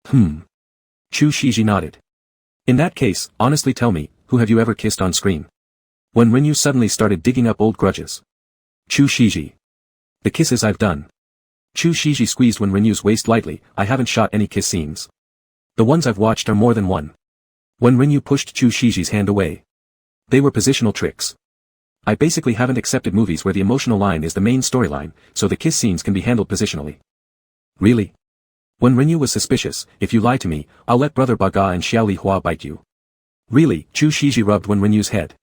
Chu Shiji nodded. In that case, honestly tell me, who have you ever kissed on screen? Wen Renyu suddenly started digging up old grudges. Chu Shiji. The kisses I've done. Chu Shiji squeezed Wen Renyu's waist lightly, I haven't shot any kiss scenes. The ones I've watched are more than one. Wen Renyu pushed Chu Shiji's hand away. They were positional tricks. I basically haven't accepted movies where the emotional line is the main storyline, so the kiss scenes can be handled positionally. Really? Wen Renyu was suspicious, if you lie to me, I'll let Brother Baga and Xiao Li Hua bite you. Really? Chu Shiji rubbed Wen Renyu's head.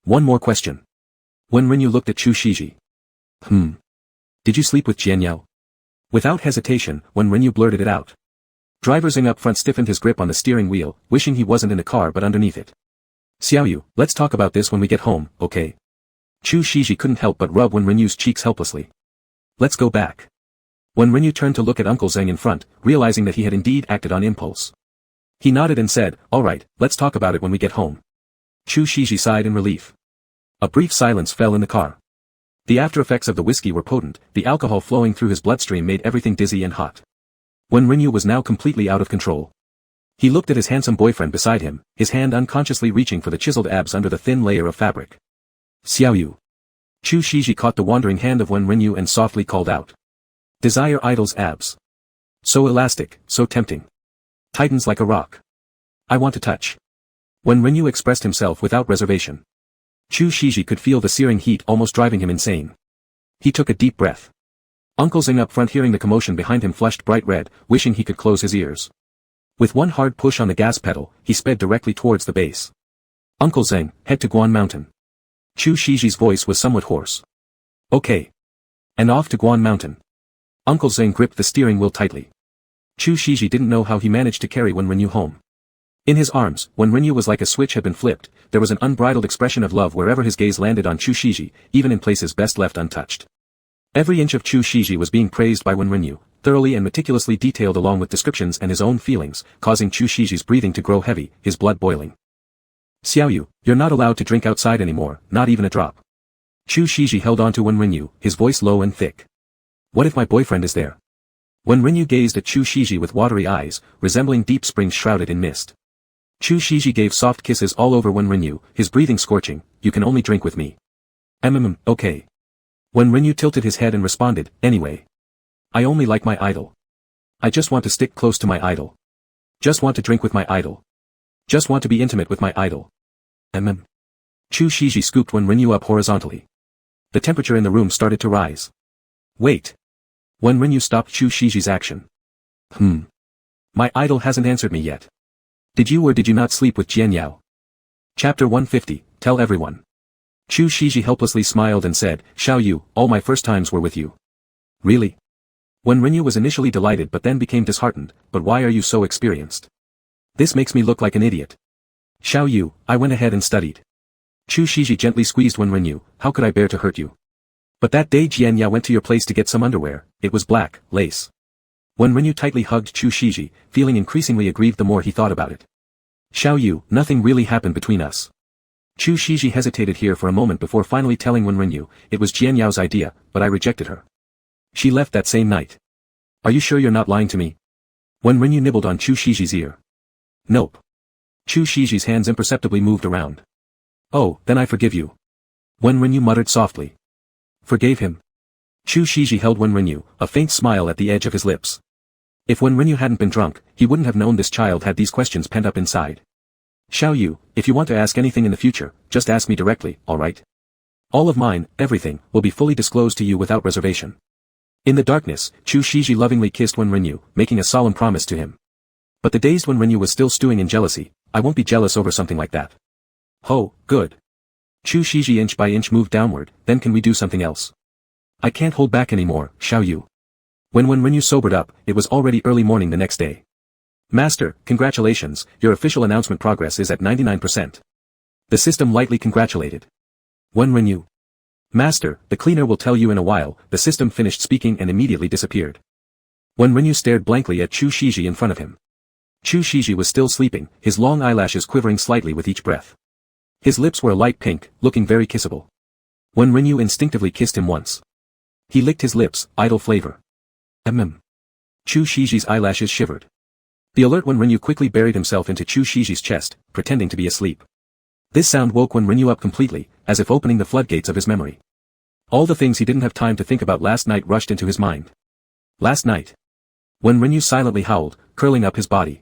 One more question. Wen Renyu looked at Chu Shiji. Did you sleep with Jianyao? Without hesitation, Wen Renyu blurted it out. Driver Zheng up front stiffened his grip on the steering wheel, wishing he wasn't in the car but underneath it. Xiaoyu, let's talk about this when we get home, okay? Chu Shiji couldn't help but rub Wen Renyu's cheeks helplessly. Let's go back. Wen Renyu turned to look at Uncle Zheng in front, realizing that he had indeed acted on impulse. He nodded and said, alright, let's talk about it when we get home. Chu Shiji sighed in relief. A brief silence fell in the car. The after-effects of the whiskey were potent, the alcohol flowing through his bloodstream made everything dizzy and hot. Wen Renyu was now completely out of control. He looked at his handsome boyfriend beside him, his hand unconsciously reaching for the chiseled abs under the thin layer of fabric. Xiaoyu. Chu Shiji caught the wandering hand of Wen Renyu and softly called out. Desire idol's abs. So elastic, so tempting. Tightens like a rock. I want to touch. Wen Renyu expressed himself without reservation. Chu Shiji could feel the searing heat almost driving him insane. He took a deep breath. Uncle Zheng up front hearing the commotion behind him flushed bright red, wishing he could close his ears. With one hard push on the gas pedal, he sped directly towards the base. Uncle Zheng, head to Guan Mountain. Chu Shiji's voice was somewhat hoarse. Okay. And off to Guan Mountain. Uncle Zheng gripped the steering wheel tightly. Chu Shiji didn't know how he managed to carry Wen Renyu home. In his arms, Wen Renyu was like a switch had been flipped, there was an unbridled expression of love wherever his gaze landed on Chu Shiji, even in places best left untouched. Every inch of Chu Shiji was being praised by Wen Renyu, thoroughly and meticulously detailed along with descriptions and his own feelings, causing Chu Shiji's breathing to grow heavy, his blood boiling. Xiaoyu, you're not allowed to drink outside anymore, not even a drop. Chu Shiji held on to Wen Renyu, his voice low and thick. What if my boyfriend is there? Wen Renyu gazed at Chu Shiji with watery eyes, resembling deep springs shrouded in mist. Chu Shiji gave soft kisses all over Wen Renyu, his breathing scorching, you can only drink with me. Okay. Wen Renyu tilted his head and responded, anyway. I only like my idol. I just want to stick close to my idol. Just want to drink with my idol. Just want to be intimate with my idol. Chu Shiji scooped Wen Renyu up horizontally. The temperature in the room started to rise. Wait. Wen Renyu stopped Chu Shiji's action. My idol hasn't answered me yet. Did you or did you not sleep with Jian Yao? Chapter 150, Tell Everyone. Chu Shiji helplessly smiled and said, Xiao Yu, all my first times were with you. Really? Wen Renyu was initially delighted but then became disheartened, but why are you so experienced? This makes me look like an idiot. Xiao Yu, I went ahead and studied. Chu Shiji gently squeezed Wen Renyu, how could I bear to hurt you? But that day Jian Yao went to your place to get some underwear, it was black, lace. Wen Renyu tightly hugged Chu Shiji, feeling increasingly aggrieved the more he thought about it. Xiao Yu, nothing really happened between us. Chu Shiji hesitated here for a moment before finally telling Wen Renyu, it was Jian Yao's idea, but I rejected her. She left that same night. Are you sure you're not lying to me? Wen Renyu nibbled on Chu Shiji's ear. Nope. Chu Shiji's hands imperceptibly moved around. Oh, then I forgive you. Wen Renyu muttered softly. Forgave him. Chu Shiji held Wen Renyu, a faint smile at the edge of his lips. If Wen Renyu hadn't been drunk, he wouldn't have known this child had these questions pent up inside. Xiao Yu, if you want to ask anything in the future, just ask me directly, alright? All of mine, everything, will be fully disclosed to you without reservation. In the darkness, Chu Shiji lovingly kissed Wen Renyu, making a solemn promise to him. But the dazed Wen Renyu was still stewing in jealousy, I won't be jealous over something like that. Oh, good. Chu Shiji inch by inch moved downward, then can we do something else? I can't hold back anymore, Xiao Yu. When Wen Renyu sobered up, it was already early morning the next day. Master, congratulations, your official announcement progress is at 99%. The system lightly congratulated. Wen Renyu. Master, the cleaner will tell you in a while, the system finished speaking and immediately disappeared. Wen Renyu stared blankly at Chu Shiji in front of him. Chu Shiji was still sleeping, his long eyelashes quivering slightly with each breath. His lips were a light pink, looking very kissable. Wen Renyu instinctively kissed him once. He licked his lips, idle flavor. Chu Shiji's eyelashes shivered. The alert Wen Renyu quickly buried himself into Chu Shiji's chest, pretending to be asleep. This sound woke Wen Renyu up completely, as if opening the floodgates of his memory. All the things he didn't have time to think about last night rushed into his mind. Last night. Wen Renyu silently howled, curling up his body.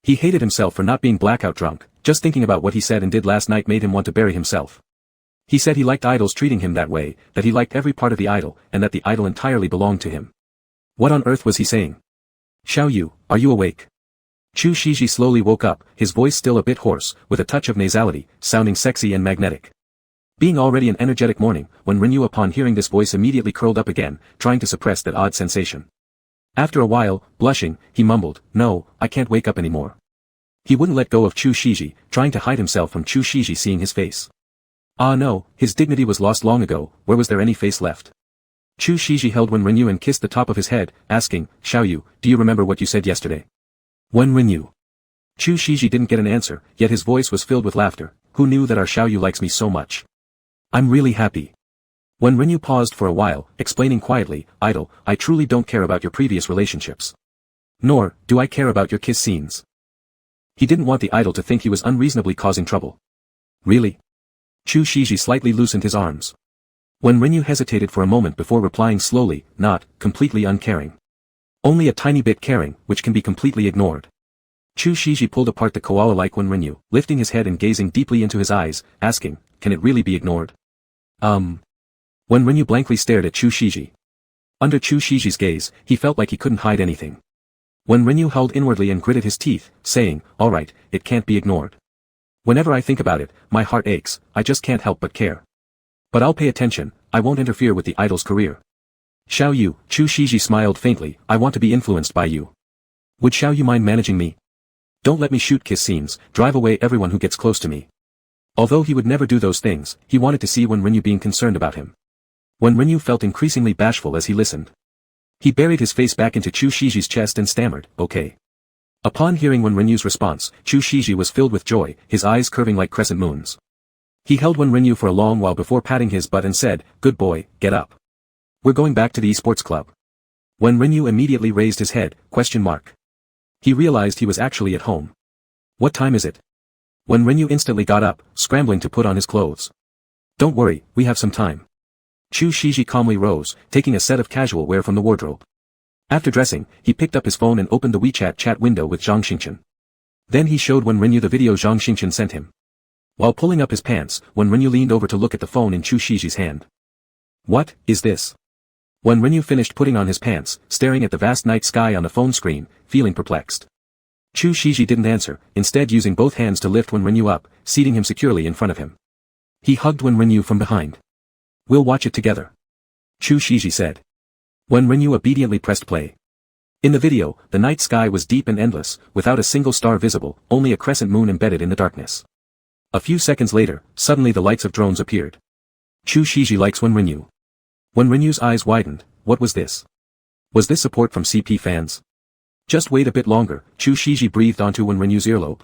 He hated himself for not being blackout drunk, just thinking about what he said and did last night made him want to bury himself. He said he liked idols treating him that way, that he liked every part of the idol, and that the idol entirely belonged to him. What on earth was he saying? Xiao Yu, are you awake? Chu Shiji slowly woke up, his voice still a bit hoarse, with a touch of nasality, sounding sexy and magnetic. Being already an energetic morning, Wen Renyu upon hearing this voice immediately curled up again, trying to suppress that odd sensation. After a while, blushing, he mumbled, no, I can't wake up anymore. He wouldn't let go of Chu Shiji, trying to hide himself from Chu Shiji seeing his face. Ah no, his dignity was lost long ago, where was there any face left? Chu Shiji held Wen Renyu and kissed the top of his head, asking, Xiao Yu, do you remember what you said yesterday? Wen Renyu. Chu Shiji didn't get an answer, yet his voice was filled with laughter. Who knew that our Xiao Yu likes me so much? I'm really happy. Wen Renyu paused for a while, explaining quietly, Idol, I truly don't care about your previous relationships. Nor, do I care about your kiss scenes. He didn't want the idol to think he was unreasonably causing trouble. Really? Chu Shiji slightly loosened his arms. Wen Renyu hesitated for a moment before replying slowly, not completely uncaring. Only a tiny bit caring, which can be completely ignored. Chu Shiji pulled apart the koala-like Wen Renyu, lifting his head and gazing deeply into his eyes, asking, can it really be ignored? Wen Renyu blankly stared at Chu Shiji. Under Chu Shiji's gaze, he felt like he couldn't hide anything. Wen Renyu held inwardly and gritted his teeth, saying, alright, it can't be ignored. Whenever I think about it, my heart aches, I just can't help but care. But I'll pay attention, I won't interfere with the idol's career. Xiao Yu, Chu Shiji smiled faintly, I want to be influenced by you. Would Xiaoyu mind managing me? Don't let me shoot kiss scenes, drive away everyone who gets close to me. Although he would never do those things, he wanted to see Wen Renyu being concerned about him. Wen Renyu felt increasingly bashful as he listened. He buried his face back into Chu Shiji's chest and stammered, okay. Upon hearing Wen Renyu's response, Chu Shiji was filled with joy, his eyes curving like crescent moons. He held Wen Renyu for a long while before patting his butt and said, "Good boy, get up. We're going back to the esports club." Wen Renyu immediately raised his head, ? He realized he was actually at home. What time is it? Wen Renyu instantly got up, scrambling to put on his clothes. Don't worry, we have some time. Chu Shiji calmly rose, taking a set of casual wear from the wardrobe. After dressing, he picked up his phone and opened the WeChat chat window with Zhang Xingchen. Then he showed Wen Renyu the video Zhang Xingchen sent him. While pulling up his pants, Wen Renyu leaned over to look at the phone in Chu Shiji's hand. What is this? Wen Renyu finished putting on his pants, staring at the vast night sky on the phone screen, feeling perplexed. Chu Shiji didn't answer, instead using both hands to lift Wen Renyu up, seating him securely in front of him. He hugged Wen Renyu from behind. We'll watch it together. Chu Shiji said. Wen Renyu obediently pressed play. In the video, the night sky was deep and endless, without a single star visible, only a crescent moon embedded in the darkness. A few seconds later, suddenly the lights of drones appeared. Chu Shiji likes Wen Renyu. Wen Renyu's eyes widened. What was this? Was this support from CP fans? Just wait a bit longer, Chu Shiji breathed onto Wen Renyu's earlobe.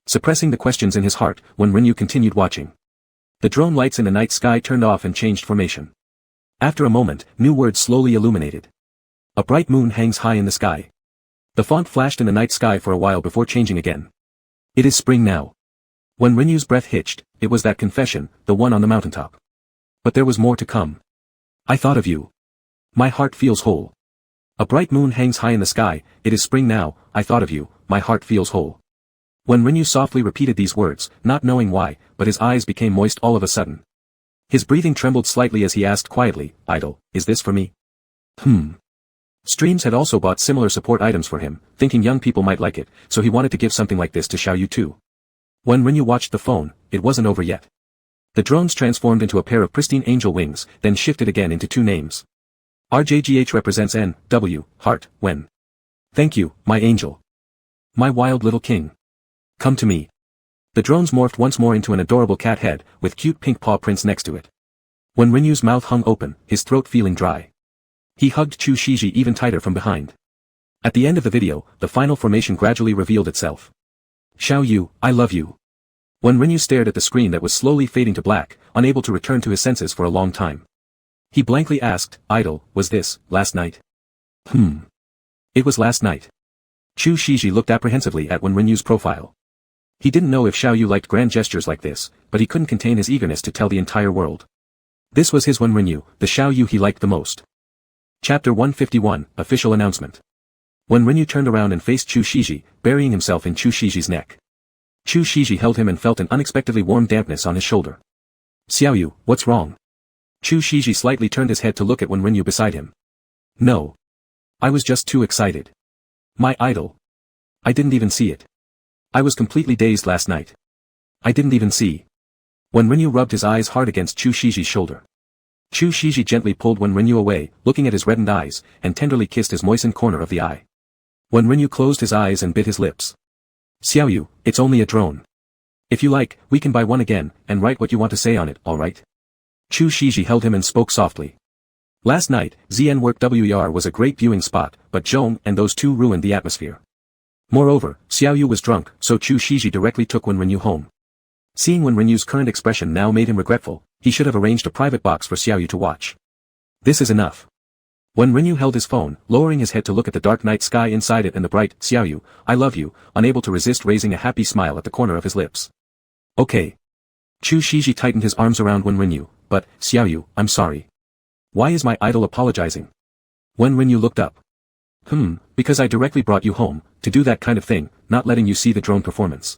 Suppressing the questions in his heart, Wen Renyu continued watching. The drone lights in the night sky turned off and changed formation. After a moment, new words slowly illuminated. A bright moon hangs high in the sky. The font flashed in the night sky for a while before changing again. It is spring now. When Renyu's breath hitched, it was that confession, the one on the mountaintop. But there was more to come. I thought of you. My heart feels whole. A bright moon hangs high in the sky, it is spring now, I thought of you, my heart feels whole. When Renyu softly repeated these words, not knowing why, but his eyes became moist all of a sudden. His breathing trembled slightly as he asked quietly, Idol, is this for me? Streams had also bought similar support items for him, thinking young people might like it, so he wanted to give something like this to Xiaoyu too. When Renyu watched the phone, it wasn't over yet. The drones transformed into a pair of pristine angel wings, then shifted again into two names. RJGH represents N, W, heart, Wen. Thank you, my angel. My wild little king. Come to me. The drones morphed once more into an adorable cat head, with cute pink paw prints next to it. When Renyu's mouth hung open, his throat feeling dry. He hugged Chu Shiji even tighter from behind. At the end of the video, the final formation gradually revealed itself. Xiaoyu, I love you. When Renyu stared at the screen that was slowly fading to black, unable to return to his senses for a long time. He blankly asked, Idol, was this, last night? It was last night. Chu Shiji looked apprehensively at Wen Renyu's profile. He didn't know if Xiaoyu liked grand gestures like this, but he couldn't contain his eagerness to tell the entire world. This was his Wen Renyu, the Xiaoyu he liked the most. Chapter 151, Official Announcement. When Renyu turned around and faced Chu Shiji, burying himself in Chu Shiji's neck. Chu Shiji held him and felt an unexpectedly warm dampness on his shoulder. Xiaoyu, what's wrong? Chu Shiji slightly turned his head to look at Wen Renyu beside him. No. I was just too excited. My idol. I didn't even see it. I was completely dazed last night. I didn't even see. When Renyu rubbed his eyes hard against Chu Shiji's shoulder. Chu Shiji gently pulled Wen Renyu away, looking at his reddened eyes, and tenderly kissed his moistened corner of the eye. When Renyu closed his eyes and bit his lips. Xiaoyu, it's only a drone. If you like, we can buy one again, and write what you want to say on it, alright? Chu Shiji held him and spoke softly. Last night, ZN Work WER was a great viewing spot, but Zhong and those two ruined the atmosphere. Moreover, Xiaoyu was drunk, so Chu Shiji directly took Wen Renyu home. Seeing Wen Renyu's current expression now made him regretful, he should have arranged a private box for Xiaoyu to watch. This is enough. When Renyu held his phone, lowering his head to look at the dark night sky inside it and the bright, Xiaoyu, I love you, unable to resist raising a happy smile at the corner of his lips. Okay. Chu Shiji tightened his arms around Wen Renyu, but, Xiaoyu, I'm sorry. Why is my idol apologizing? Wen Renyu looked up. Because I directly brought you home, to do that kind of thing, not letting you see the drone performance.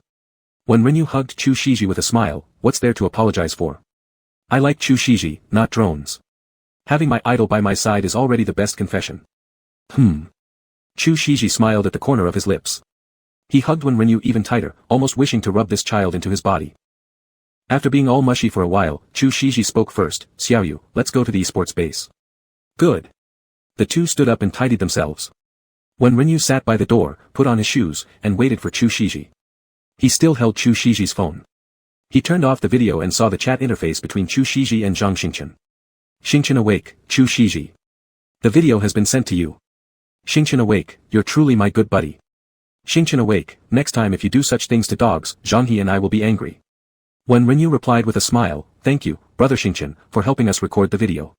When Renyu hugged Chu Shiji with a smile, what's there to apologize for? I like Chu Shiji, not drones. Having my idol by my side is already the best confession. Chu Shiji smiled at the corner of his lips. He hugged Wen Renyu even tighter, almost wishing to rub this child into his body. After being all mushy for a while, Chu Shiji spoke first, Xiaoyu, let's go to the esports base. Good. The two stood up and tidied themselves. Wen Renyu sat by the door, put on his shoes, and waited for Chu Shiji. He still held Chu Shiji's phone. He turned off the video and saw the chat interface between Chu Shiji and Zhang Xingchen. Xingchen awake, Chu Shiji. The video has been sent to you. Xingchen awake, you're truly my good buddy. Xingchen awake, next time if you do such things to dogs, Zhanghe and I will be angry. Wen Renyu replied with a smile, thank you, brother Xingchen, for helping us record the video.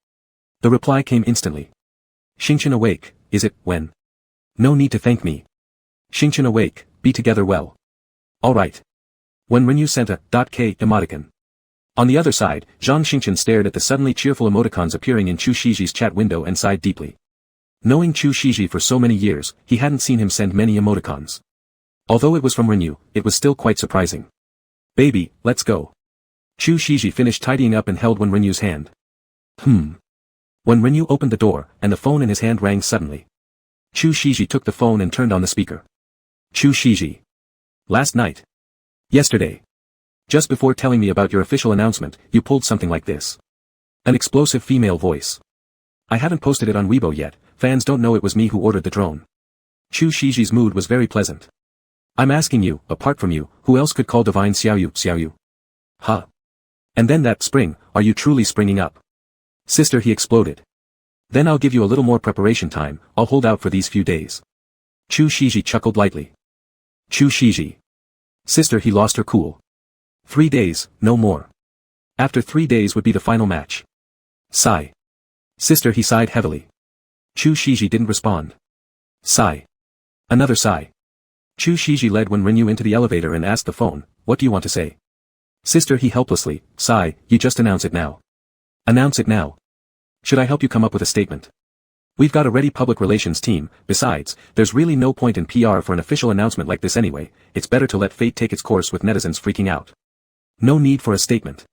The reply came instantly. Xingchen awake, is it, Wen? No need to thank me. Xingchen awake, be together well. Alright. Wen Renyu sent a .k emoticon. On the other side, Zhang Xingchen stared at the suddenly cheerful emoticons appearing in Chu Shiji's chat window and sighed deeply. Knowing Chu Shiji for so many years, he hadn't seen him send many emoticons. Although it was from Renyu, it was still quite surprising. Baby, let's go. Chu Shiji finished tidying up and held Wen Renyu's hand. Wen Renyu opened the door, and the phone in his hand rang suddenly. Chu Shiji took the phone and turned on the speaker. Chu Shiji. Last night. Yesterday. Just before telling me about your official announcement, you pulled something like this. An explosive female voice. I haven't posted it on Weibo yet, fans don't know it was me who ordered the drone. Chu Shiji's mood was very pleasant. I'm asking you, apart from you, who else could call divine Xiaoyu? Huh. And then that spring, are you truly springing up? Sister, he exploded. Then I'll give you a little more preparation time, I'll hold out for these few days. Chu Shiji chuckled lightly. Chu Shiji. Sister, he lost her cool. 3 days, no more. After 3 days would be the final match. Sigh. Sister, he sighed heavily. Chu Shiji didn't respond. Sigh. Another sigh. Chu Shiji led Wen Renyu into the elevator and asked the phone, what do you want to say? Sister, he helplessly, sigh, you just announce it now. Announce it now. Should I help you come up with a statement? We've got a ready public relations team, besides, there's really no point in PR for an official announcement like this anyway, it's better to let fate take its course with netizens freaking out. No need for a statement.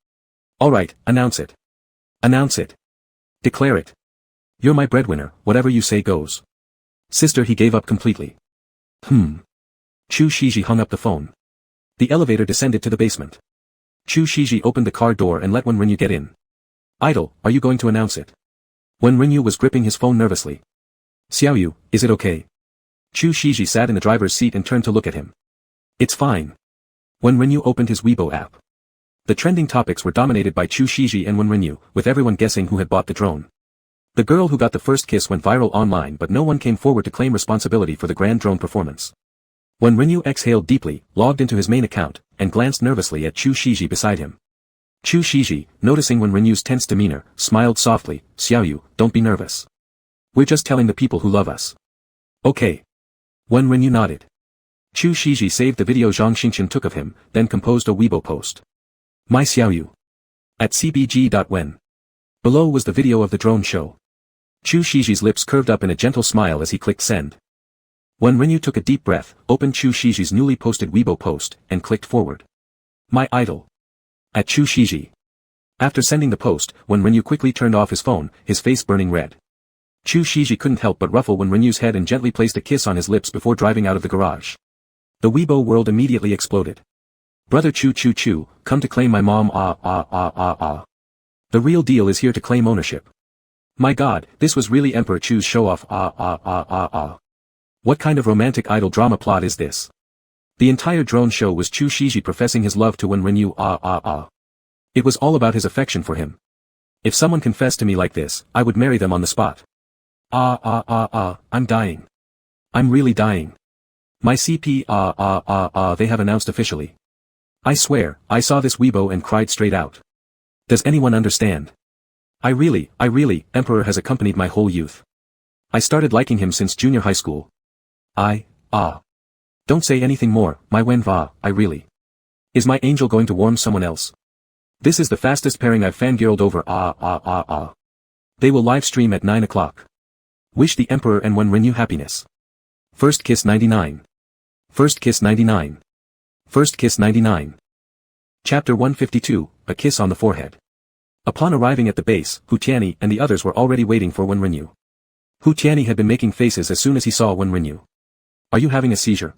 Alright, announce it. Announce it. Declare it. You're my breadwinner, whatever you say goes. Sister, he gave up completely. Chu Shiji hung up the phone. The elevator descended to the basement. Chu Shiji opened the car door and let Wen Renyu get in. Idol, are you going to announce it? Wen Renyu was gripping his phone nervously. Xiaoyu, is it okay? Chu Shiji sat in the driver's seat and turned to look at him. It's fine. Wen Renyu opened his Weibo app. The trending topics were dominated by Chu Shiji and Wen Renyu, with everyone guessing who had bought the drone. The girl who got the first kiss went viral online, but no one came forward to claim responsibility for the grand drone performance. Wen Renyu exhaled deeply, logged into his main account, and glanced nervously at Chu Shiji beside him. Chu Shiji, noticing Wen Renyu's tense demeanor, smiled softly, Xiaoyu, don't be nervous. We're just telling the people who love us. Okay. Wen Renyu nodded. Chu Shiji saved the video Zhang Xingchen took of him, then composed a Weibo post. My Xiaoyu. At cbg.wen. Below was the video of the drone show. Chu Shiji's lips curved up in a gentle smile as he clicked send. Wen Renyu took a deep breath, opened Chu Shiji's newly posted Weibo post, and clicked forward. My idol. At Chu Shiji. After sending the post, Wen Renyu quickly turned off his phone, his face burning red. Chu Shiji couldn't help but ruffle Wen Renyu's head and gently placed a kiss on his lips before driving out of the garage. The Weibo world immediately exploded. Brother Chu Chu Chu, come to claim my mom The real deal is here to claim ownership. My god, this was really Emperor Chu's show-off What kind of romantic idol drama plot is this? The entire drone show was Chu Shiji professing his love to Wen Renyu It was all about his affection for him. If someone confessed to me like this, I would marry them on the spot. I'm dying. I'm really dying. My CP they have announced officially. I swear, I saw this Weibo and cried straight out. Does anyone understand? I really, Emperor has accompanied my whole youth. I started liking him since junior high school. Don't say anything more, my Wenva, I really. Is my angel going to warm someone else? This is the fastest pairing I've fangirled over They will live stream at 9 o'clock. Wish the Emperor and Wen Renyu happiness. First kiss 99. First kiss 99. First kiss 99. Chapter 152, A Kiss on the Forehead. Upon arriving at the base, Hu Tianyi and the others were already waiting for Wen Renyu. Hu Tianyi had been making faces as soon as he saw Wen Renyu. Are you having a seizure?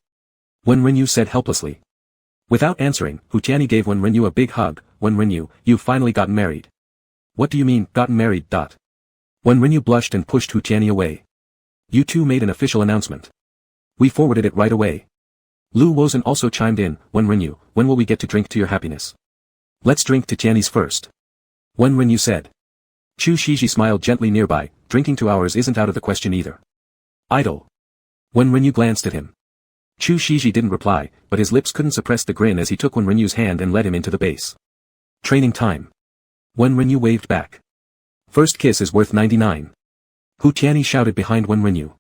Wen Renyu said helplessly. Without answering, Hu Tianyi gave Wen Renyu a big hug. Wen Renyu, you've finally gotten married. What do you mean, gotten married? Wen Renyu blushed and pushed Hu Tianyi away. You two made an official announcement. We forwarded it right away. Lu Wozen also chimed in, Wen Renyu, when will we get to drink to your happiness? Let's drink to Tiany's first. Wen Renyu said. Chu Shiji smiled gently nearby, drinking to ours isn't out of the question either. Idle. Wen Renyu glanced at him. Chu Shiji didn't reply, but his lips couldn't suppress the grin as he took Wen Renyu's hand and led him into the base. Training time. Wen Renyu waved back. First kiss is worth 99. Hu Tianyi shouted behind Wen Renyu.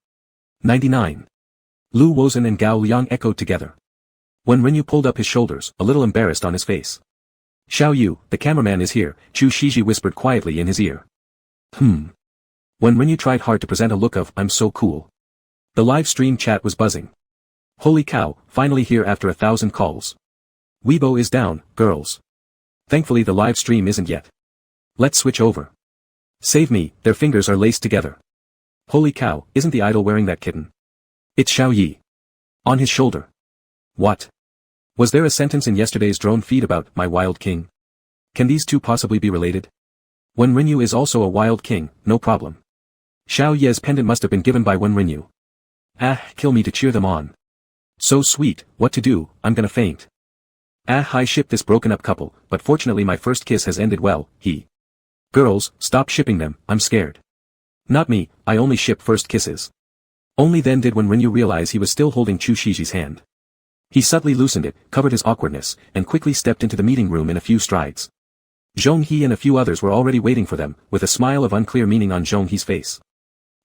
99. Lu Wozen and Gao Liang echoed together. Wen Renyu pulled up his shoulders, a little embarrassed on his face. Xiao Yu, the cameraman is here, Chu Shiji whispered quietly in his ear. Wen Renyu tried hard to present a look of, I'm so cool. The live stream chat was buzzing. Holy cow, finally here after 1,000 calls. Weibo is down, girls. Thankfully the live stream isn't yet. Let's switch over. Save me, their fingers are laced together. Holy cow, isn't the idol wearing that kitten? It's Xiao Yi. On his shoulder. What? Was there a sentence in yesterday's drone feed about my wild king? Can these two possibly be related? Wen Renyu is also a wild king, no problem. Xiao Ye's pendant must have been given by Wen Renyu. Kill me to cheer them on. So sweet, what to do, I'm gonna faint. I ship this broken up couple, but fortunately my first kiss has ended well, Girls, stop shipping them, I'm scared. Not me, I only ship first kisses. Only then did Wen Renyu realize he was still holding Chu Shiji's hand. He subtly loosened it, covered his awkwardness, and quickly stepped into the meeting room in a few strides. Zhong He and a few others were already waiting for them, with a smile of unclear meaning on Zhong He's face.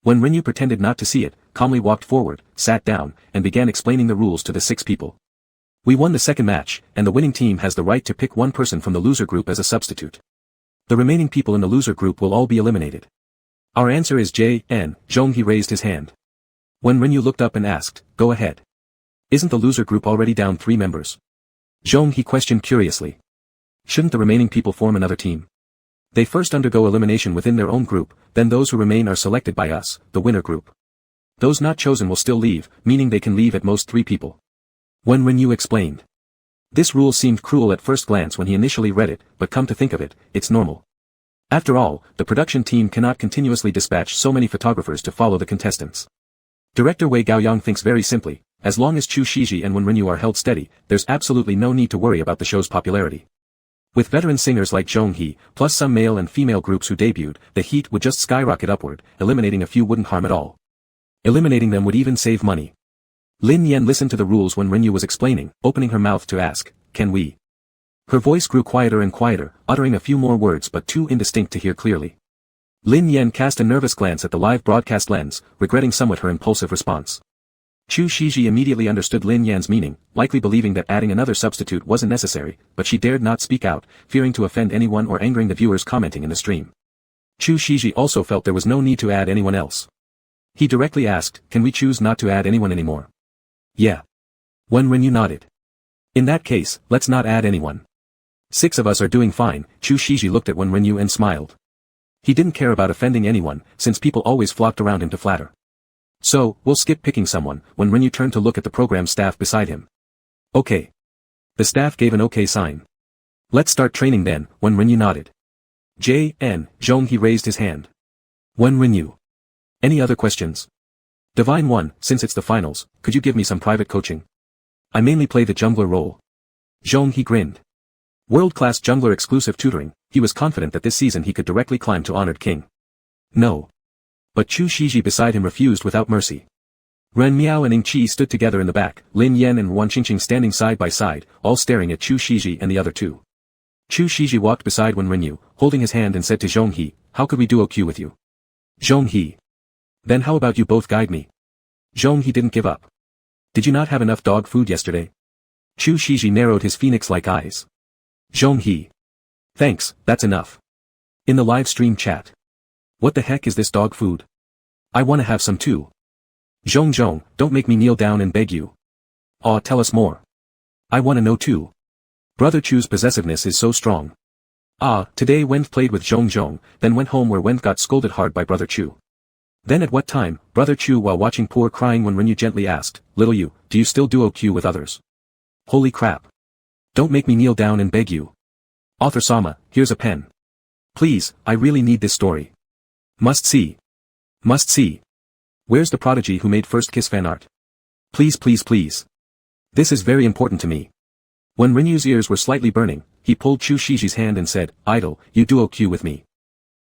Wen Renyu pretended not to see it, calmly walked forward, sat down, and began explaining the rules to the 6 people. We won the second match, and the winning team has the right to pick one person from the loser group as a substitute. The remaining people in the loser group will all be eliminated. Our answer is J.N. Zhong He raised his hand. Wen Renyu looked up and asked, go ahead. Isn't the loser group already down 3 members? Zhong He questioned curiously. Shouldn't the remaining people form another team? They first undergo elimination within their own group, then those who remain are selected by us, the winner group. Those not chosen will still leave, meaning they can leave at most 3 people. Wen Renyu explained. This rule seemed cruel at first glance when he initially read it, but come to think of it, it's normal. After all, the production team cannot continuously dispatch so many photographers to follow the contestants. Director Wei Gaoyang thinks very simply, as long as Chu Shiji and Wen Renyu are held steady, there's absolutely no need to worry about the show's popularity. With veteran singers like Zhong He, plus some male and female groups who debuted, the heat would just skyrocket upward, eliminating a few wouldn't harm at all. Eliminating them would even save money. Lin Yan listened to the rules when Renyu was explaining, opening her mouth to ask, can we? Her voice grew quieter and quieter, uttering a few more words but too indistinct to hear clearly. Lin Yan cast a nervous glance at the live broadcast lens, regretting somewhat her impulsive response. Chu Shiji immediately understood Lin Yan's meaning, likely believing that adding another substitute wasn't necessary, but she dared not speak out, fearing to offend anyone or angering the viewers commenting in the stream. Chu Shiji also felt there was no need to add anyone else. He directly asked, can we choose not to add anyone anymore? Yeah. Wen Renyu nodded. In that case, let's not add anyone. 6 of us are doing fine, Chu Shiji looked at Wen Renyu and smiled. He didn't care about offending anyone, since people always flocked around him to flatter. So, we'll skip picking someone, Wen Renyu turned to look at the program staff beside him. Okay. The staff gave an okay sign. Let's start training then, Wen Renyu nodded. J.N. Zhong He raised his hand. Wen Renyu. Any other questions? Divine One, since it's the finals, could you give me some private coaching? I mainly play the jungler role. Zhong He grinned. World-class jungler exclusive tutoring, he was confident that this season he could directly climb to Honored King. No. But Chu Shiji beside him refused without mercy. Ren Miao and Ning Chi stood together in the back, Lin Yan and Wan Qingqing standing side by side, all staring at Chu Shiji and the other 2. Chu Shiji walked beside Wen Renyu, holding his hand and said to Zhong He, how could we duo Q with you? Zhong He. Then how about you both guide me? Zhong He didn't give up. Did you not have enough dog food yesterday? Chu Shiji narrowed his phoenix-like eyes. Zhong He. Thanks, that's enough. In the live stream chat. What the heck is this dog food? I wanna have some too. Zhong, don't make me kneel down and beg you. Aw, tell us more. I wanna know too. Brother Chu's possessiveness is so strong. Today Wenf played with Zhong, then went home where Wenf got scolded hard by Brother Chu. Then at what time, Brother Chu while watching poor crying when Renyu gently asked, little you, do you still duo Q with others? Holy crap. Don't make me kneel down and beg you. Author Sama, here's a pen. Please, I really need this story. Must see. Must see. Where's the prodigy who made first kiss fan art? Please please please. This is very important to me. When Renyu's ears were slightly burning, he pulled Chu Shiji's hand and said, "Idol, you duo Q with me."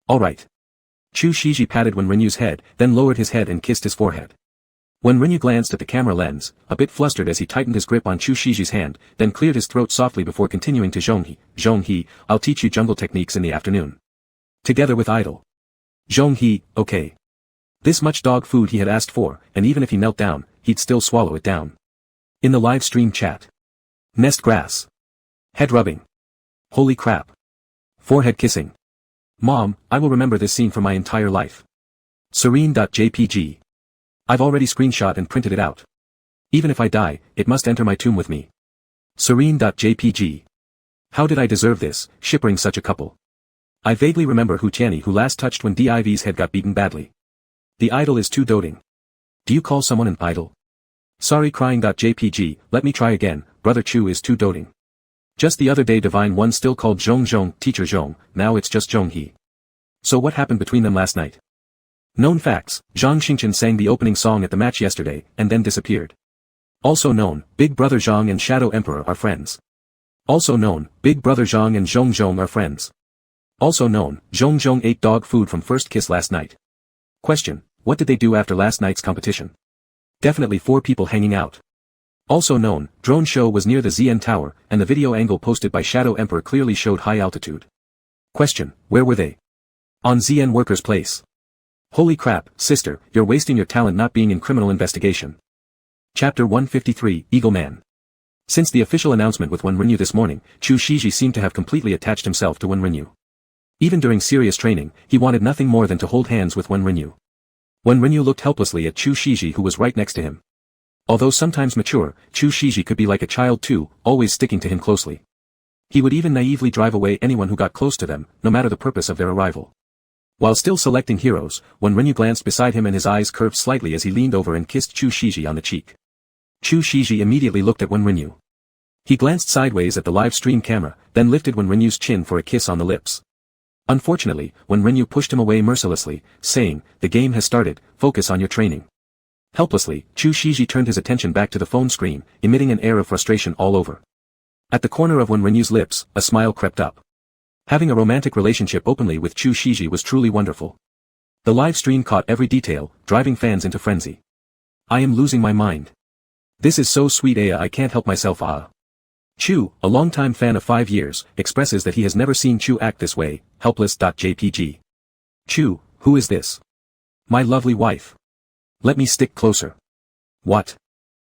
"Alright." Chu Shiji patted Wen Renyu's head, then lowered his head and kissed his forehead. When Renyu glanced at the camera lens, a bit flustered as he tightened his grip on Chu Shiji's hand, then cleared his throat softly before continuing to Zhonghe, I'll teach you jungle techniques in the afternoon. Together with Idol. Zhonghe, okay. This much dog food he had asked for, and even if he knelt down, he'd still swallow it down. In the live stream chat. Nest grass. Head rubbing. Holy crap. Forehead kissing. Mom, I will remember this scene for my entire life. Serene.jpg. I've already screenshot and printed it out. Even if I die, it must enter my tomb with me. Serene.jpg. How did I deserve this, shippering such a couple? I vaguely remember Hu Tianyi who last touched when Div's head got beaten badly. The idol is too doting. Do you call someone an idol? Sorry crying.jpg, let me try again, brother Chu is too doting. Just the other day Divine One still called Zhong, teacher Zhong, now it's just Zhonghe. So what happened between them last night? Known facts, Zhang Xingqian sang the opening song at the match yesterday, and then disappeared. Also known, Big Brother Zhang and Shadow Emperor are friends. Also known, Big Brother Zhang and Zhong are friends. Also known, Zhong ate dog food from first kiss last night. Question, what did they do after last night's competition? Definitely 4 people hanging out. Also known, drone show was near the ZN Tower, and the video angle posted by Shadow Emperor clearly showed high altitude. Question, where were they? On ZN Workers' Place. Holy crap, sister, you're wasting your talent not being in criminal investigation. Chapter 153, Eagle Man. Since the official announcement with Wen Renyu this morning, Chu Shiji seemed to have completely attached himself to Wen Renyu. Even during serious training, he wanted nothing more than to hold hands with Wen Renyu. Wen Renyu looked helplessly at Chu Shiji who was right next to him. Although sometimes mature, Chu Shiji could be like a child too, always sticking to him closely. He would even naively drive away anyone who got close to them, no matter the purpose of their arrival. While still selecting heroes, Wen Renyu glanced beside him and his eyes curved slightly as he leaned over and kissed Chu Shiji on the cheek. Chu Shiji immediately looked at Wen Renyu. He glanced sideways at the live stream camera, then lifted Wen Renyu's chin for a kiss on the lips. Unfortunately, Wen Renyu pushed him away mercilessly, saying, "The game has started, focus on your training." Helplessly, Chu Shiji turned his attention back to the phone screen, emitting an air of frustration all over. At the corner of Wen Renyu's lips, a smile crept up. Having a romantic relationship openly with Chu Shiji was truly wonderful. The live stream caught every detail, driving fans into frenzy. I am losing my mind. This is so sweet I can't help myself Chu, a longtime fan of 5 years, expresses that he has never seen Chu act this way, helpless.jpg. Chu, who is this? My lovely wife. Let me stick closer. What?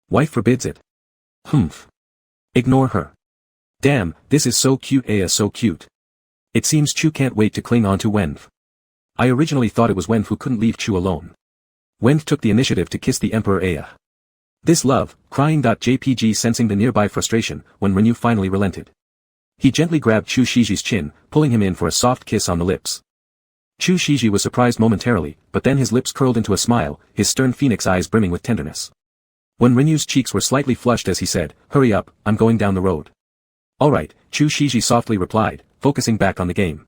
Wife forbids it. Humph. Ignore her. Damn, this is so cute so cute. It seems Chu can't wait to cling on to Wenf. I originally thought it was Wenf who couldn't leave Chu alone. Wenf took the initiative to kiss the Emperor Aya. This love, crying.jpg sensing the nearby frustration, when Renyu finally relented. He gently grabbed Chu Shiji's chin, pulling him in for a soft kiss on the lips. Chu Shiji was surprised momentarily, but then his lips curled into a smile, his stern phoenix eyes brimming with tenderness. When Renyu's cheeks were slightly flushed as he said, "Hurry up, I'm going down the road." "Alright," Chu Shiji softly replied, focusing back on the game.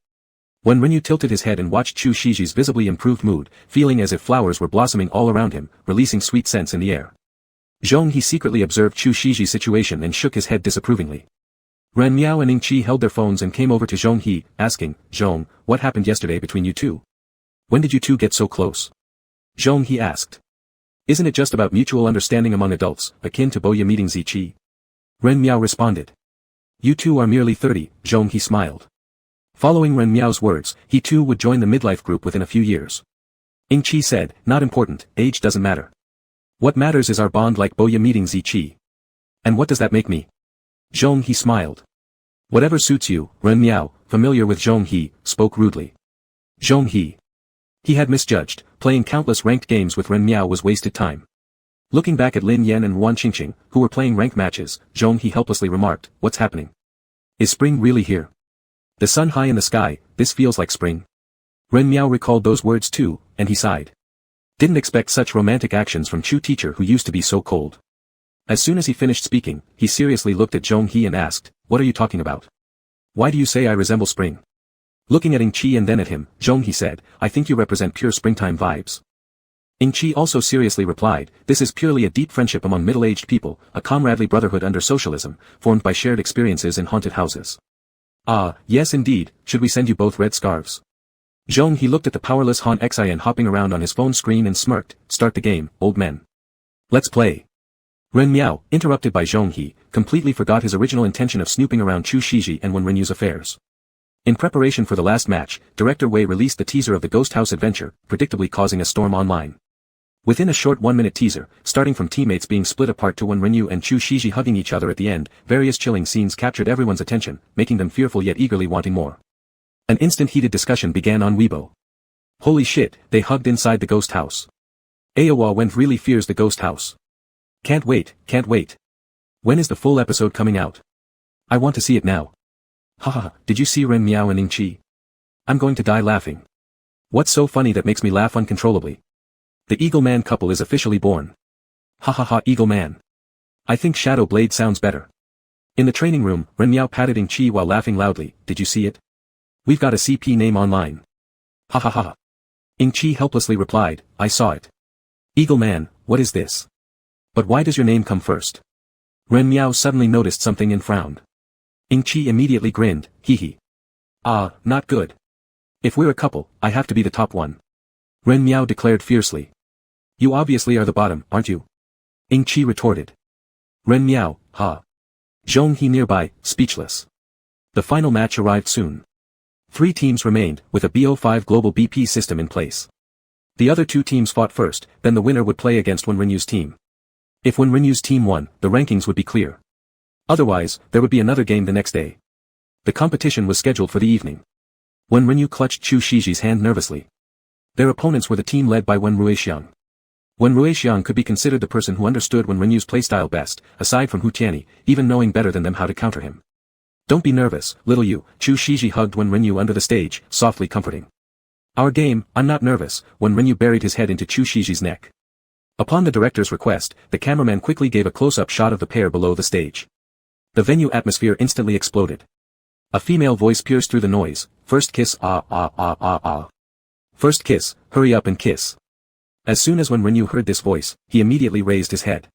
When Renyu tilted his head and watched Chu Shiji's visibly improved mood, feeling as if flowers were blossoming all around him, releasing sweet scents in the air. He secretly observed Chu Shiji's situation and shook his head disapprovingly. Ren Miao and Ning Chi held their phones and came over to Zhonghe, asking, "Zhong, what happened yesterday between you two? When did you two get so close?" Zhonghe asked. "Isn't it just about mutual understanding among adults, akin to Boya meeting Ziqi?" Ren Miao responded. "You two are merely 30, Zhonghe smiled. Following Ren Miao's words, he too would join the midlife group within a few years. Ning Chi said, "Not important, age doesn't matter. What matters is our bond like Boya meeting Ziqi. And what does that make me?" Zhonghe smiled. "Whatever suits you," Ren Miao, familiar with Zhonghe, spoke rudely. Zhonghe. He had misjudged, playing countless ranked games with Ren Miao was wasted time. Looking back at Lin Yan and Wan Qingqing, who were playing rank matches, Zhonghe helplessly remarked, "What's happening? Is spring really here? The sun high in the sky, this feels like spring." Ren Miao recalled those words too, and he sighed. Didn't expect such romantic actions from Chu teacher who used to be so cold. As soon as he finished speaking, he seriously looked at Zhonghe and asked, "What are you talking about? Why do you say I resemble spring?" Looking at Ning Chi and then at him, Zhonghe said, "I think you represent pure springtime vibes." Chi also seriously replied, this is purely a deep friendship among middle-aged people, a comradely brotherhood under socialism, formed by shared experiences in haunted houses. Ah, yes indeed, should we send you both red scarves? Zhong He looked at the powerless Han Xian hopping around on his phone screen and smirked, start the game, old men. Let's play. Ren Miao, interrupted by Zhong He, completely forgot his original intention of snooping around Chu Shiji and Wen Renyu's affairs. In preparation for the last match, Director Wei released the teaser of the Ghost House adventure, predictably causing a storm online. Within a short 1-minute teaser, starting from teammates being split apart to Wen Renyu and Chu Shiji hugging each other at the end, various chilling scenes captured everyone's attention, making them fearful yet eagerly wanting more. An instant heated discussion began on Weibo. Holy shit, they hugged inside the ghost house. Aowa Wen really fears the ghost house. Can't wait, can't wait. When is the full episode coming out? I want to see it now. Haha, did you see Ren Miao and Ning Chi? I'm going to die laughing. What's so funny that makes me laugh uncontrollably? The Eagle Man couple is officially born. Ha ha ha, Eagle Man. I think Shadow Blade sounds better. In the training room, Ren Miao patted Ing Chi while laughing loudly, did you see it? We've got a CP name online. Ha ha ha. Ing Chi helplessly replied, I saw it. Eagle Man, what is this? But why does your name come first? Ren Miao suddenly noticed something and frowned. Ing Chi immediately grinned, hee hee. Ah, not good. If we're a couple, I have to be the top one. Ren Miao declared fiercely. You obviously are the bottom, aren't you? Ing Chi retorted. Ren Miao, ha. Zhong He nearby, speechless. The final match arrived soon. 3 teams remained, with a BO5 global BP system in place. The other 2 teams fought first, then the winner would play against Wen Renyu's team. If Wen Renyu's team won, the rankings would be clear. Otherwise, there would be another game the next day. The competition was scheduled for the evening. Wen Renyu clutched Chu Shiji's hand nervously. Their opponents were the team led by Wen Ruixiang. Wen Ruixiang could be considered the person who understood Wen Renyu's playstyle best, aside from Hu Tianyi, even knowing better than them how to counter him. Don't be nervous, little you, Chu Shiji hugged Wen Renyu under the stage, softly comforting. Our game, I'm not nervous, Wen Renyu buried his head into Chu Shiji's neck. Upon the director's request, the cameraman quickly gave a close-up shot of the pair below the stage. The venue atmosphere instantly exploded. A female voice pierced through the noise, first kiss ah ah ah ah ah. First kiss, hurry up and kiss. As soon as Wen Renyu heard this voice, he immediately raised his head.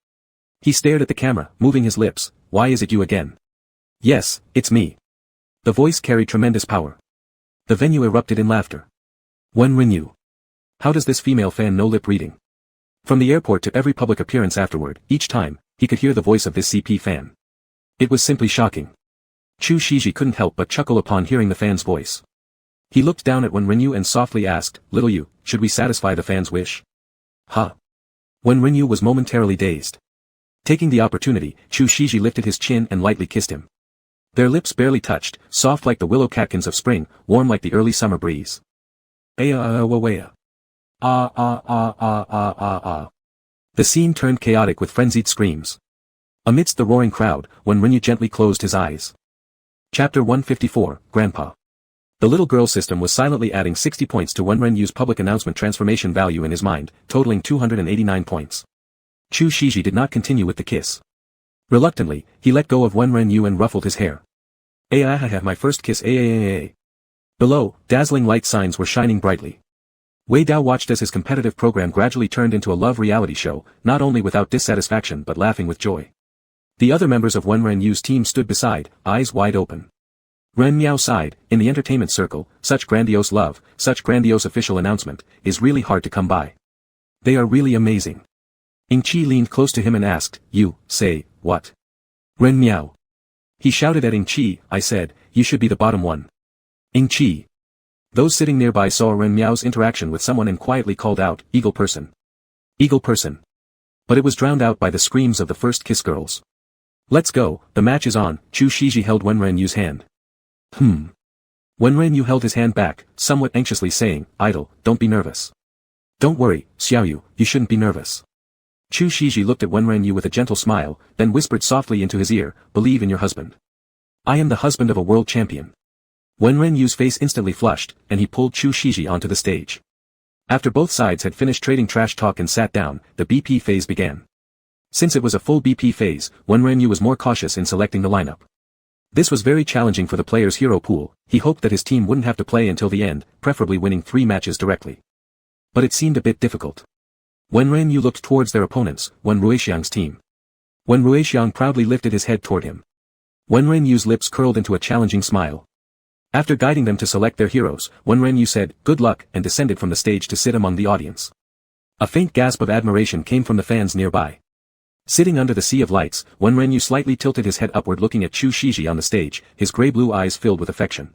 He stared at the camera, moving his lips, why is it you again? Yes, it's me. The voice carried tremendous power. The venue erupted in laughter. Wen Renyu. How does this female fan know lip reading? From the airport to every public appearance afterward, each time, he could hear the voice of this CP fan. It was simply shocking. Chu Shiji couldn't help but chuckle upon hearing the fan's voice. He looked down at Wen Renyu and softly asked, little you, should we satisfy the fan's wish? Huh? Wen Renyu was momentarily dazed. Taking the opportunity, Chu Shiji lifted his chin and lightly kissed him. Their lips barely touched, soft like the willow catkins of spring, warm like the early summer breeze. Aya. Ah ah ah ah ah ah ah. The scene turned chaotic with frenzied screams. Amidst the roaring crowd, Wen Renyu gently closed his eyes. Chapter 154, Grandpa. The little girl system was silently adding 60 points to Wen Renyu's public announcement transformation value in his mind, totaling 289 points. Chu Shiji did not continue with the kiss. Reluctantly, he let go of Wen Renyu and ruffled his hair. My first kiss. Below, dazzling light signs were shining brightly. Wei Dao watched as his competitive program gradually turned into a love reality show, not only without dissatisfaction but laughing with joy. The other members of Wen Renyu's team stood beside, eyes wide open. Ren Miao sighed, in the entertainment circle, such grandiose love, such grandiose official announcement, is really hard to come by. They are really amazing. Ing Chi leaned close to him and asked, you, say, what? Ren Miao. He shouted at Ing Chi, I said, you should be the bottom one. Ing Chi. Those sitting nearby saw Ren Miao's interaction with someone and quietly called out, Eagle person. Eagle person. But it was drowned out by the screams of the first kiss girls. Let's go, the match is on, Chu Shiji held Wen Renyu's hand. Wen Renyu held his hand back, somewhat anxiously saying, idle, don't be nervous. Don't worry, Xiaoyu, you shouldn't be nervous. Chu Shiji looked at Wen Renyu with a gentle smile, then whispered softly into his ear, believe in your husband. I am the husband of a world champion. Wen Renyu's face instantly flushed, and he pulled Chu Shiji onto the stage. After both sides had finished trading trash talk and sat down, the BP phase began. Since it was a full BP phase, Wen Renyu was more cautious in selecting the lineup. This was very challenging for the player's hero pool, he hoped that his team wouldn't have to play until the end, preferably winning 3 matches directly. But it seemed a bit difficult. Wen Renyu looked towards their opponents, Wen Ruixiang's team. Wen Ruixiang proudly lifted his head toward him. Wen Renyu's lips curled into a challenging smile. After guiding them to select their heroes, Wen Renyu said, "Good luck," and descended from the stage to sit among the audience. A faint gasp of admiration came from the fans nearby. Sitting under the sea of lights, Wen Renyu slightly tilted his head upward looking at Chu Shiji on the stage, his gray-blue eyes filled with affection.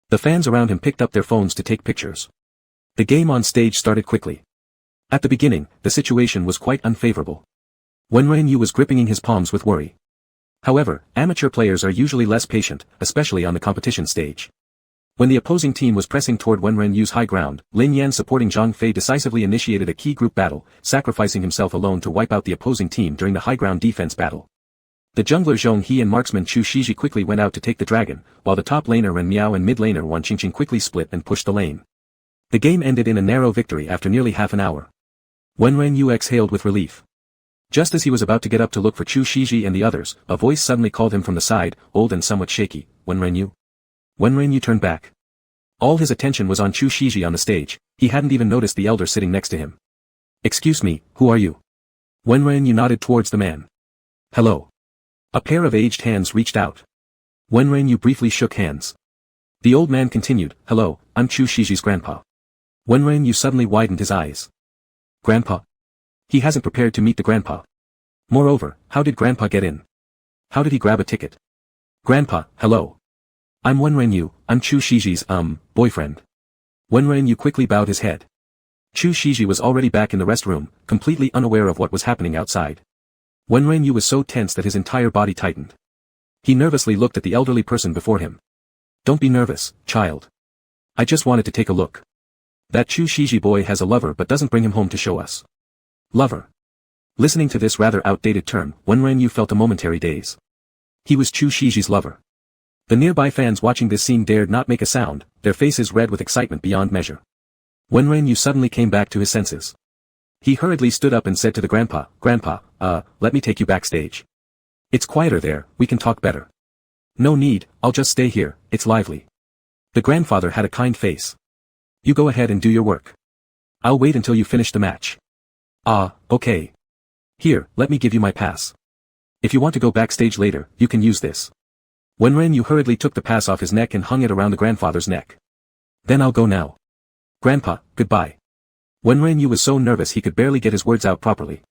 The fans around him picked up their phones to take pictures. The game on stage started quickly. At the beginning, the situation was quite unfavorable. Wen Renyu was gripping his palms with worry. However, amateur players are usually less patient, especially on the competition stage. When the opposing team was pressing toward Wen Renyu's high ground, Lin Yan supporting Zhang Fei decisively initiated a key group battle, sacrificing himself alone to wipe out the opposing team during the high ground defense battle. The jungler Zhong He and marksman Chu Shiji quickly went out to take the dragon, while the top laner Ren Miao and mid laner Wan Qingqing quickly split and pushed the lane. The game ended in a narrow victory after nearly half an hour. Wen Renyu exhaled with relief. Just as he was about to get up to look for Chu Shiji and the others, a voice suddenly called him from the side, old and somewhat shaky, "Wen Renyu?" Wen Renyu turned back. All his attention was on Chu Shiji on the stage, he hadn't even noticed the elder sitting next to him. "Excuse me, who are you?" Wen Renyu nodded towards the man. "Hello." A pair of aged hands reached out. Wen Renyu briefly shook hands. The old man continued, "Hello, I'm Chu Shiji's grandpa." Wen Renyu suddenly widened his eyes. "Grandpa?" He hasn't prepared to meet the grandpa. Moreover, how did grandpa get in? How did he grab a ticket? "Grandpa, hello. I'm Wen Renyu, I'm Chu Shiji's, boyfriend." Wen Renyu quickly bowed his head. Chu Shiji was already back in the rest room, completely unaware of what was happening outside. Wen Renyu was so tense that his entire body tightened. He nervously looked at the elderly person before him. "Don't be nervous, child. I just wanted to take a look. That Chu Shiji boy has a lover but doesn't bring him home to show us." Lover. Listening to this rather outdated term, Wen Renyu felt a momentary daze. He was Chu Shiji's lover. The nearby fans watching this scene dared not make a sound, their faces red with excitement beyond measure. Wen Renyu suddenly came back to his senses. He hurriedly stood up and said to the grandpa, "Grandpa, let me take you backstage. It's quieter there, we can talk better." "No need, I'll just stay here, it's lively." The grandfather had a kind face. "You go ahead and do your work. I'll wait until you finish the match." "Ah, okay. Here, let me give you my pass. If you want to go backstage later, you can use this." Wen Renyu hurriedly took the pass off his neck and hung it around the grandfather's neck. "Then I'll go now. Grandpa, goodbye." Wen Renyu was so nervous he could barely get his words out properly.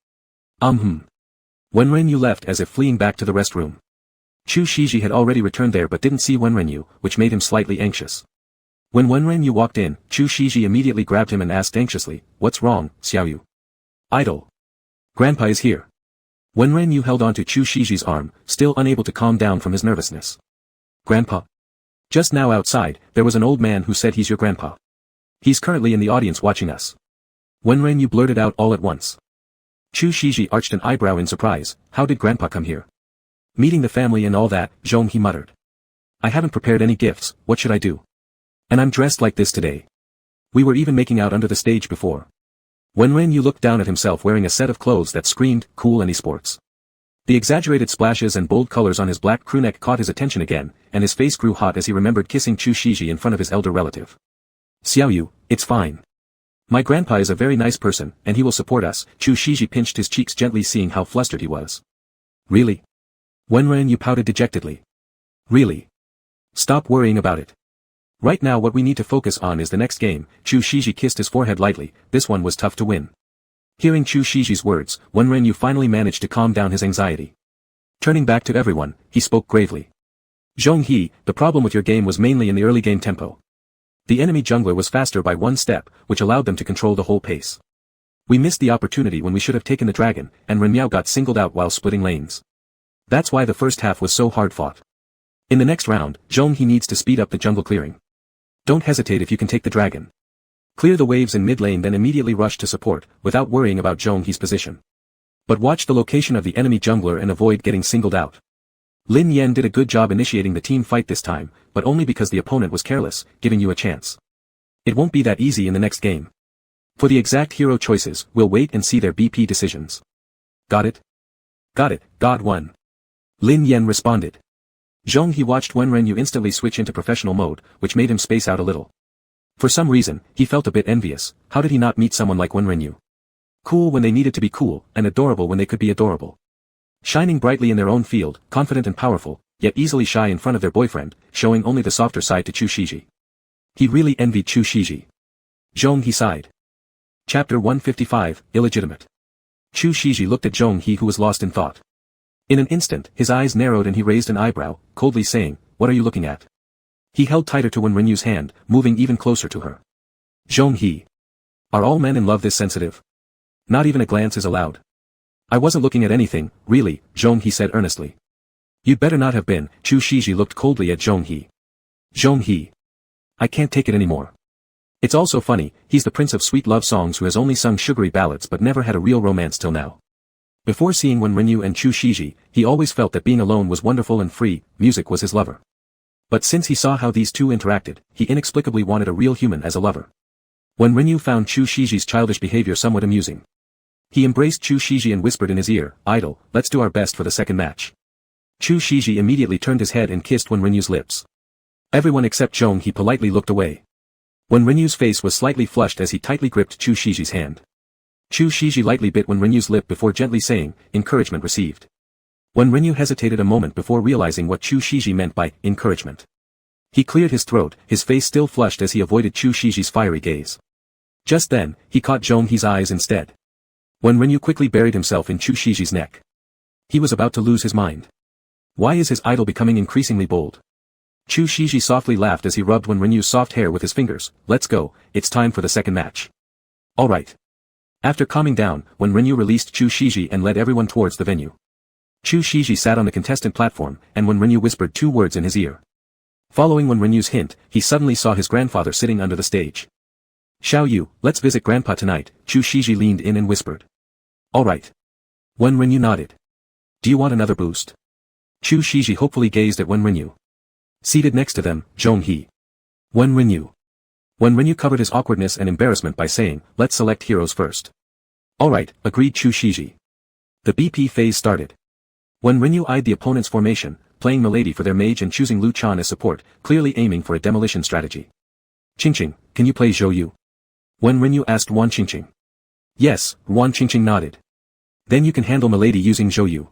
Wen Renyu left as if fleeing back to the rest room. Chu Shiji had already returned there but didn't see Wen Renyu, which made him slightly anxious. When Wen Renyu walked in, Chu Shiji immediately grabbed him and asked anxiously, "What's wrong, Xiaoyu?" "Idle. Grandpa is here." Wen Renyu held onto Chu Shiji's arm, still unable to calm down from his nervousness. "Grandpa?" "Just now outside, there was an old man who said he's your grandpa. He's currently in the audience watching us." Wen Renyu blurted out all at once. Chu Shiji arched an eyebrow in surprise. "How did grandpa come here?" "Meeting the family and all that," Zhong He muttered. "I haven't prepared any gifts, what should I do? And I'm dressed like this today. We were even making out under the stage before." Wen Renyu looked down at himself wearing a set of clothes that screamed, cool and esports. The exaggerated splashes and bold colors on his black crewneck caught his attention again, and his face grew hot as he remembered kissing Chu Shiji in front of his elder relative. "Xiaoyu, it's fine. My grandpa is a very nice person, and he will support us." Chu Shiji pinched his cheeks gently seeing how flustered he was. "Really?" Wen Renyu pouted dejectedly. "Really? Stop worrying about it. Right now what we need to focus on is the next game." Chu Shiji kissed his forehead lightly, this one was tough to win. Hearing Chu Shiji's words, Wen Renyu finally managed to calm down his anxiety. Turning back to everyone, he spoke gravely. "Zhong He, the problem with your game was mainly in the early game tempo. The enemy jungler was faster by one step, which allowed them to control the whole pace. We missed the opportunity when we should have taken the dragon, and Ren Miao got singled out while splitting lanes. That's why the first half was so hard fought. In the next round, Zhong He needs to speed up the jungle clearing. Don't hesitate if you can take the dragon. Clear the waves in mid lane then immediately rush to support, without worrying about Zhong He's position. But watch the location of the enemy jungler and avoid getting singled out." Lin Yan did a good job initiating the team fight this time, but only because the opponent was careless, giving you a chance. It won't be that easy in the next game. For the exact hero choices, we'll wait and see their BP decisions. Got it? Got it, God won. Lin Yan responded. Zhong He watched Wen Renyu instantly switch into professional mode, which made him space out a little. For some reason, he felt a bit envious. How did he not meet someone like Wen Renyu? Cool when they needed to be cool, and adorable when they could be adorable. Shining brightly in their own field, confident and powerful, yet easily shy in front of their boyfriend, showing only the softer side to Chu Shiji. He really envied Chu Shiji. Zhong He sighed. Chapter 155, Illegitimate. Chu Shiji looked at Zhong He, who was lost in thought. In an instant, his eyes narrowed and he raised an eyebrow, coldly saying, "What are you looking at?" He held tighter to Wen Renyu's hand, moving even closer to her. Zhong He. Are all men in love this sensitive? Not even a glance is allowed. I wasn't looking at anything, really, Zhong He said earnestly. You'd better not have been. Chu Shiji looked coldly at Zhong He. Zhong He. I can't take it anymore. It's all so funny, he's the prince of sweet love songs who has only sung sugary ballads but never had a real romance till now. Before seeing Wen Renyu and Chu Shiji, he always felt that being alone was wonderful and free, music was his lover. But since he saw how these two interacted, he inexplicably wanted a real human as a lover. Wen Renyu found Chu Shiji's childish behavior somewhat amusing. He embraced Chu Shiji and whispered in his ear, "Idol, let's do our best for the second match." Chu Shiji immediately turned his head and kissed Wen Renyu's lips. Everyone except Zhong He politely looked away. Wen Renyu's face was slightly flushed as he tightly gripped Chu Shiji's hand. Chu Shiji lightly bit Wen Renyu's lip before gently saying, "Encouragement received." Wen Renyu hesitated a moment before realizing what Chu Shiji meant by encouragement. He cleared his throat, his face still flushed as he avoided Chu Shiji's fiery gaze. Just then, he caught Zhong He's eyes instead. Wen Renyu quickly buried himself in Chu Shiji's neck. He was about to lose his mind. Why is his idol becoming increasingly bold? Chu Shiji softly laughed as he rubbed Wen Renyu's soft hair with his fingers. "Let's go, it's time for the second match." "Alright." After calming down, Wen Renyu released Chu Shiji and led everyone towards the venue. Chu Shiji sat on the contestant platform, and Wen Renyu whispered 2 words in his ear. Following Wen Renyu's hint, he suddenly saw his grandfather sitting under the stage. "Xiao Yu, let's visit Grandpa tonight," Chu Shiji leaned in and whispered. "Alright." Wen Renyu nodded. "Do you want another boost?" Chu Shiji hopefully gazed at Wen Renyu. Seated next to them, Zhong He. Wen Renyu. Wen Renyu covered his awkwardness and embarrassment by saying, "Let's select heroes first." "Alright," agreed Chu Shiji. The BP phase started. Wen Renyu eyed the opponent's formation, playing Milady for their mage and choosing Lu Chan as support, clearly aiming for a demolition strategy. "Qingqing, can you play Zhou Yu?" Wen Renyu asked Wan Qingqing. "Yes," Wan Qingqing nodded. "Then you can handle Milady using Zhou Yu.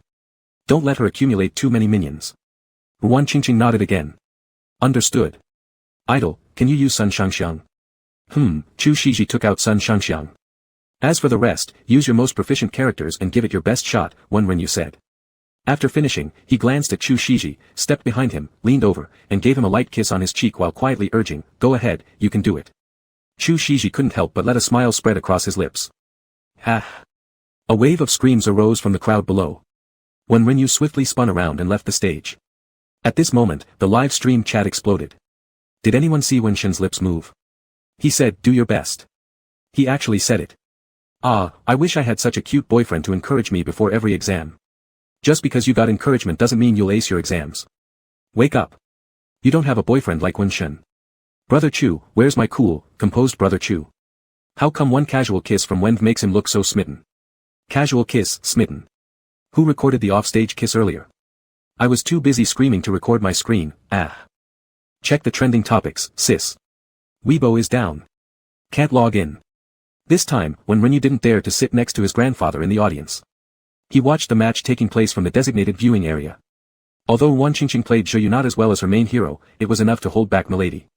Don't let her accumulate too many minions." Wan Qingqing nodded again. "Understood." "Idol, can you use Sun Shangxiang?" Chu Shiji took out Sun Shangxiang. "As for the rest, use your most proficient characters and give it your best shot," Wen Renyu said. After finishing, he glanced at Chu Shiji, stepped behind him, leaned over, and gave him a light kiss on his cheek while quietly urging, "Go ahead, you can do it." Chu Shiji couldn't help but let a smile spread across his lips. "Ha!" A wave of screams arose from the crowd below. Wen Renyu swiftly spun around and left the stage. At this moment, the live stream chat exploded. Did anyone see Wen Shen's lips move? He said, "Do your best." He actually said it. Ah, I wish I had such a cute boyfriend to encourage me before every exam. Just because you got encouragement doesn't mean you'll ace your exams. Wake up. You don't have a boyfriend like Wen Shen. Brother Chu, where's my cool, composed brother Chu? How come one casual kiss from Wen makes him look so smitten? Casual kiss, smitten. Who recorded the offstage kiss earlier? I was too busy screaming to record my screen, ah. Check the trending topics, sis. Weibo is down. Can't log in. This time, Wen Renyu didn't dare to sit next to his grandfather in the audience. He watched the match taking place from the designated viewing area. Although Wan Qingqing played Zhou Yu not as well as her main hero, it was enough to hold back Milady.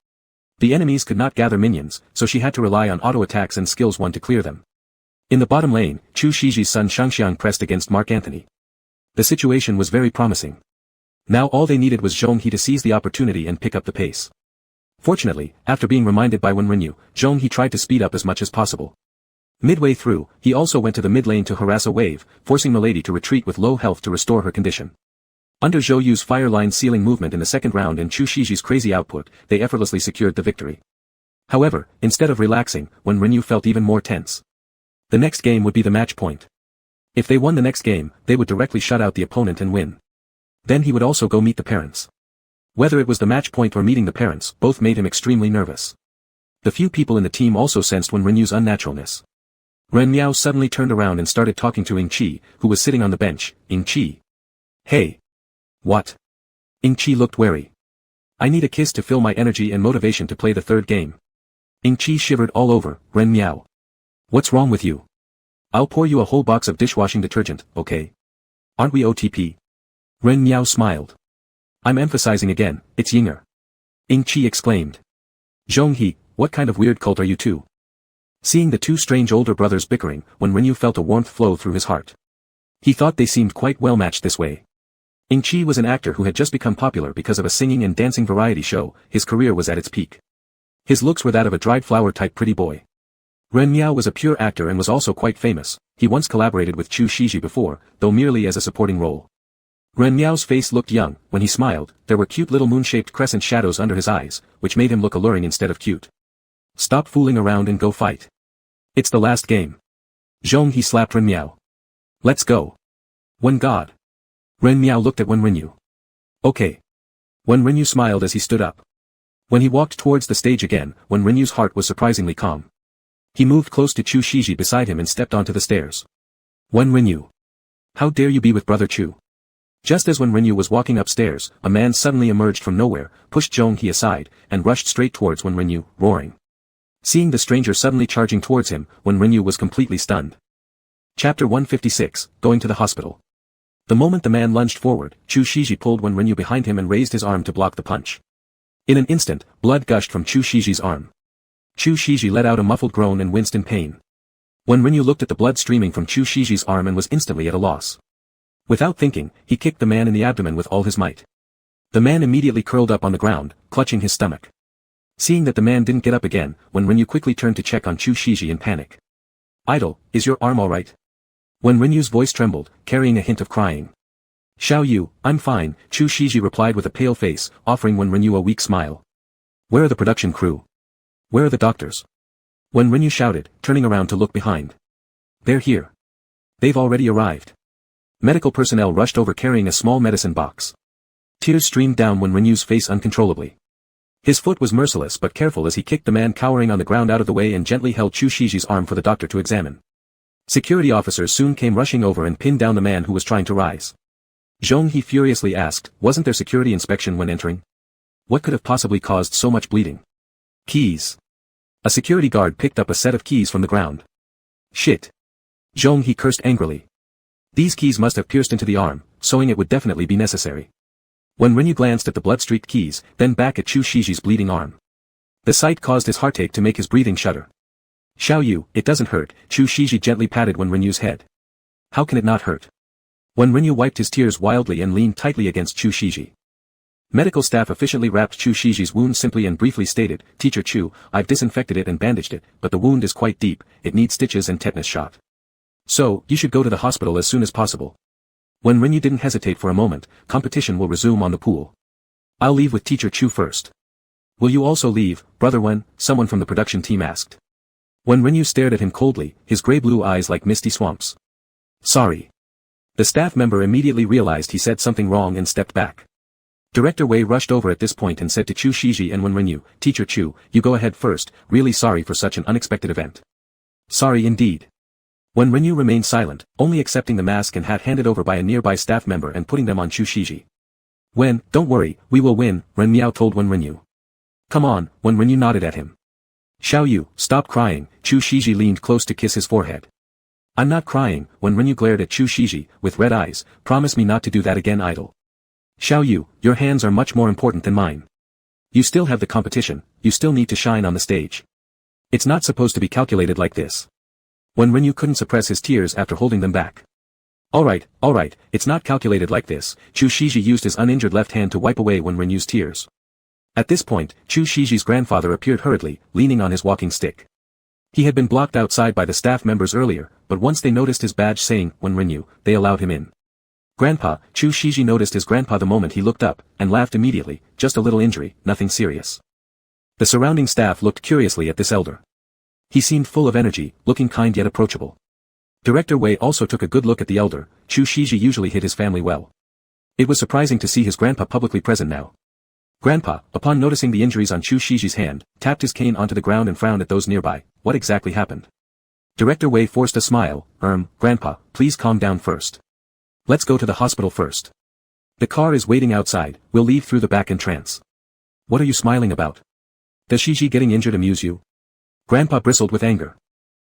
The enemies could not gather minions, so she had to rely on auto attacks and skills 1 to clear them. In the bottom lane, Chu Shiji's son Shangxiang pressed against Mark Anthony. The situation was very promising. Now all they needed was Zhong He to seize the opportunity and pick up the pace. Fortunately, after being reminded by Wen Renyu, Zhong He tried to speed up as much as possible. Midway through, he also went to the mid lane to harass a wave, forcing Milady to retreat with low health to restore her condition. Under Zhou Yu's fire line sealing movement in the second round and Chu Shiji's crazy output, they effortlessly secured the victory. However, instead of relaxing, Wen Renyu felt even more tense. The next game would be the match point. If they won the next game, they would directly shut out the opponent and win. Then he would also go meet the parents. Whether it was the match point or meeting the parents, both made him extremely nervous. The few people in the team also sensed Wen Renyu's unnaturalness. Ren Miao suddenly turned around and started talking to Ying Qi, who was sitting on the bench. Ying Qi. Hey. What? Ying Qi looked wary. I need a kiss to fill my energy and motivation to play the third game. Ying Qi shivered all over. Ren Miao. What's wrong with you? I'll pour you a whole box of dishwashing detergent, okay? Aren't we OTP? Ren Miao smiled. I'm emphasizing again, it's Yinger. Ing Chi exclaimed. Zhonghe, what kind of weird cult are you two? Seeing the two strange older brothers bickering, Wen Renyu felt a warmth flow through his heart. He thought they seemed quite well matched this way. Ing Chi was an actor who had just become popular because of a singing and dancing variety show. His career was at its peak. His looks were that of a dried flower type pretty boy. Ren Miao was a pure actor and was also quite famous. He once collaborated with Chu Shiji before, though merely as a supporting role. Ren Miao's face looked young. When he smiled, there were cute little moon-shaped crescent shadows under his eyes, which made him look alluring instead of cute. Stop fooling around and go fight. It's the last game. Zhonghe slapped Ren Miao. Let's go. Wen God. Ren Miao looked at Wen Renyu. Okay. Wen Renyu smiled as he stood up. When he walked towards the stage again, Wen Renyu's heart was surprisingly calm. He moved close to Chu Shiji beside him and stepped onto the stairs. Wen Renyu. How dare you be with Brother Chu? Just as Wen Renyu was walking upstairs, a man suddenly emerged from nowhere, pushed Zhonghe aside, and rushed straight towards Wen Renyu, roaring. Seeing the stranger suddenly charging towards him, Wen Renyu was completely stunned. Chapter 156, Going to the Hospital. The moment the man lunged forward, Chu Shiji pulled Wen Renyu behind him and raised his arm to block the punch. In an instant, blood gushed from Chu Shiji's arm. Chu Shiji let out a muffled groan and winced in pain. Wen Renyu looked at the blood streaming from Chu Shiji's arm and was instantly at a loss. Without thinking, he kicked the man in the abdomen with all his might. The man immediately curled up on the ground, clutching his stomach. Seeing that the man didn't get up again, Wen Renyu quickly turned to check on Chu Shiji in panic. Idol, is your arm alright? Wen Renyu's voice trembled, carrying a hint of crying. Xiao Yu, I'm fine, Chu Shiji replied with a pale face, offering Wen Renyu a weak smile. Where are the production crew? Where are the doctors? Wen Renyu shouted, turning around to look behind. They're here. They've already arrived. Medical personnel rushed over carrying a small medicine box. Tears streamed down Wen Renyu's face uncontrollably. His foot was merciless but careful as he kicked the man cowering on the ground out of the way and gently held Chu Shiji's arm for the doctor to examine. Security officers soon came rushing over and pinned down the man who was trying to rise. Zhonghe furiously asked, wasn't there security inspection when entering? What could have possibly caused so much bleeding? Keys. A security guard picked up a set of keys from the ground. Shit. Zhonghe cursed angrily. These keys must have pierced into the arm, sewing it would definitely be necessary. Wen Renyu glanced at the blood-streaked keys, then back at Chu Shiji's bleeding arm. The sight caused his heartache to make his breathing shudder. Xiao Yu, it doesn't hurt, Chu Shiji gently patted Wen Renyu's head. How can it not hurt? Wen Renyu wiped his tears wildly and leaned tightly against Chu Shiji. Medical staff efficiently wrapped Chu Shiji's wound simply and briefly stated, Teacher Chu, I've disinfected it and bandaged it, but the wound is quite deep, it needs stitches and tetanus shot. So, you should go to the hospital as soon as possible. Wen Renyu didn't hesitate for a moment, competition will resume on the pool. I'll leave with Teacher Chu first. Will you also leave, Brother Wen? Someone from the production team asked. Wen Renyu stared at him coldly, his gray-blue eyes like misty swamps. Sorry. The staff member immediately realized he said something wrong and stepped back. Director Wei rushed over at this point and said to Chu Shiji and Wen Renyu, Teacher Chu, you go ahead first, really sorry for such an unexpected event. Sorry indeed. Wen Renyu remained silent, only accepting the mask and hat handed over by a nearby staff member and putting them on Chu Shiji. Wen, don't worry, we will win, Ren Miao told Wen Renyu. Come on, Wen Renyu nodded at him. Xiao Yu, stop crying, Chu Shiji leaned close to kiss his forehead. I'm not crying, Wen Renyu glared at Chu Shiji, with red eyes, promise me not to do that again idol. Xiao Yu, your hands are much more important than mine. You still have the competition, you still need to shine on the stage. It's not supposed to be calculated like this. Wen Renyu couldn't suppress his tears after holding them back. Alright, it's not calculated like this, Chu Shiji used his uninjured left hand to wipe away Wen Renyu's tears. At this point, Chu Shiji's grandfather appeared hurriedly, leaning on his walking stick. He had been blocked outside by the staff members earlier, but once they noticed his badge saying, Wen Renyu, they allowed him in. Grandpa, Chu Shiji noticed his grandpa the moment he looked up, and laughed immediately, just a little injury, nothing serious. The surrounding staff looked curiously at this elder. He seemed full of energy, looking kind yet approachable. Director Wei also took a good look at the elder. Chu Shiji usually hid his family well. It was surprising to see his grandpa publicly present now. Grandpa, upon noticing the injuries on Chu Shiji's hand, tapped his cane onto the ground and frowned at those nearby. What exactly happened? Director Wei forced a smile. Grandpa, please calm down first. Let's go to the hospital first. The car is waiting outside, we'll leave through the back entrance. What are you smiling about? Does Shiji getting injured amuse you? Grandpa bristled with anger.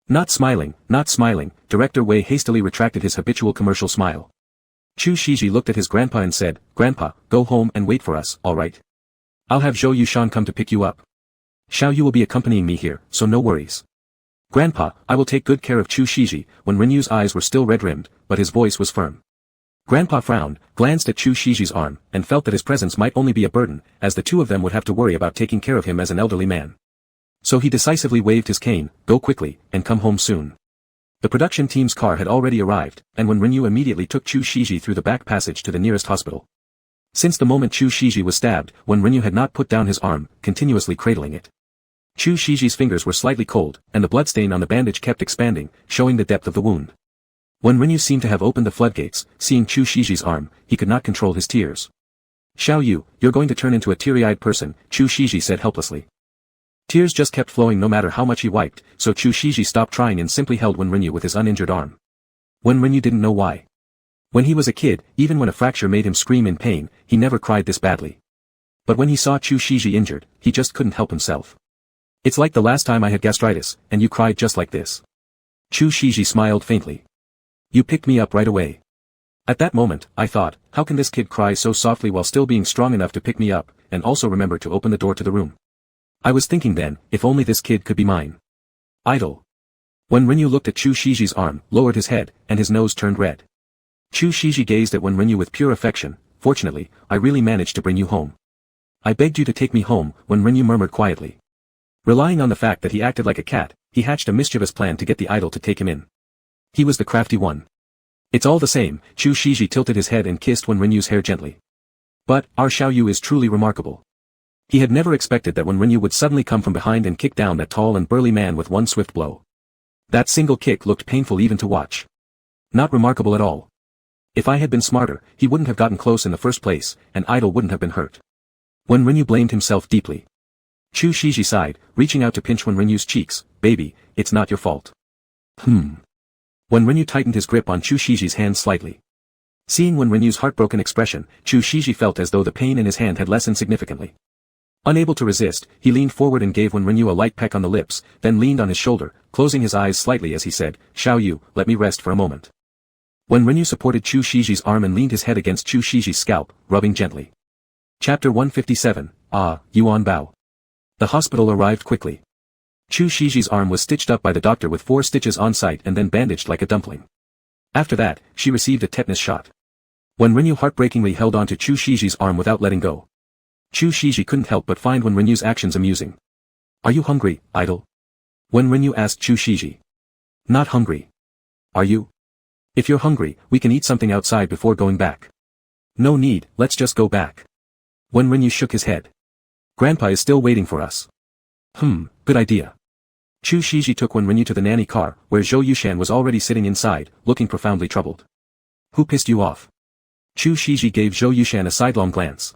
Not smiling, not smiling, Director Wei hastily retracted his habitual commercial smile. Chu Shiji looked at his grandpa and said, "Grandpa, go home and wait for us, alright? I'll have Zhou Yushan come to pick you up. Xiao Yu will be accompanying me here, so no worries." "Grandpa, I will take good care of Chu Shiji." When Renyu's eyes were still red-rimmed, but his voice was firm. Grandpa frowned, glanced at Chu Shiji's arm, and felt that his presence might only be a burden, as the two of them would have to worry about taking care of him as an elderly man. So he decisively waved his cane, "Go quickly, and come home soon." The production team's car had already arrived, and when Renyu immediately took Chu Shiji through the back passage to the nearest hospital. Since the moment Chu Shiji was stabbed, when Renyu had not put down his arm, continuously cradling it. Chu Shiji's fingers were slightly cold, and the bloodstain on the bandage kept expanding, showing the depth of the wound. When Renyu seemed to have opened the floodgates, seeing Chu Shiji's arm, he could not control his tears. "Xiao Yu, you're going to turn into a teary-eyed person," Chu Shiji said helplessly. Tears just kept flowing no matter how much he wiped, so Chu Shiji stopped trying and simply held Wen Renyu with his uninjured arm. Wen Renyu didn't know why. When he was a kid, even when a fracture made him scream in pain, he never cried this badly. But when he saw Chu Shiji injured, he just couldn't help himself. "It's like the last time I had gastritis, and you cried just like this." Chu Shiji smiled faintly. "You picked me up right away. At that moment, I thought, how can this kid cry so softly while still being strong enough to pick me up, and also remember to open the door to the room? I was thinking then, if only this kid could be mine." Idle. When Renyu looked at Chu Shiji's arm, lowered his head, and his nose turned red. Chu Shiji gazed at Wen Renyu with pure affection. "Fortunately, I really managed to bring you home. I begged you to take me home," Wen Renyu murmured quietly. Relying on the fact that he acted like a cat, he hatched a mischievous plan to get the idol to take him in. He was the crafty one. "It's all the same," Chu Shiji tilted his head and kissed Wen Renyu's hair gently. "But, our Xiao Yu is truly remarkable." He had never expected that Wen Renyu would suddenly come from behind and kick down that tall and burly man with one swift blow. That single kick looked painful even to watch. Not remarkable at all. If I had been smarter, he wouldn't have gotten close in the first place, and idol wouldn't have been hurt. Wen Renyu blamed himself deeply. Chu Shiji sighed, reaching out to pinch Wen Renyu's cheeks. "Baby, it's not your fault." Wen Renyu tightened his grip on Chu Shiji's hand slightly. Seeing Wen Renyu's heartbroken expression, Chu Shiji felt as though the pain in his hand had lessened significantly. Unable to resist, he leaned forward and gave Wen Renyu a light peck on the lips, then leaned on his shoulder, closing his eyes slightly as he said, "Xiao Yu, let me rest for a moment." Wen Renyu supported Chu Shiji's arm and leaned his head against Chu Shiji's scalp, rubbing gently. Chapter 157, Yuan Bao. The hospital arrived quickly. Chu Shiji's arm was stitched up by the doctor with 4 stitches on site and then bandaged like a dumpling. After that, she received a tetanus shot. Wen Renyu heartbreakingly held on to Chu Shiji's arm without letting go. Chu Shiji couldn't help but find Wen Renyu's actions amusing. "Are you hungry, idol?" Wen Renyu asked Chu Shiji. "Not hungry. Are you? If you're hungry, we can eat something outside before going back." "No need, let's just go back." Wen Renyu shook his head. "Grandpa is still waiting for us." Good idea." Chu Shiji took Wen Renyu to the nanny car, where Zhou Yushan was already sitting inside, looking profoundly troubled. "Who pissed you off?" Chu Shiji gave Zhou Yushan a sidelong glance.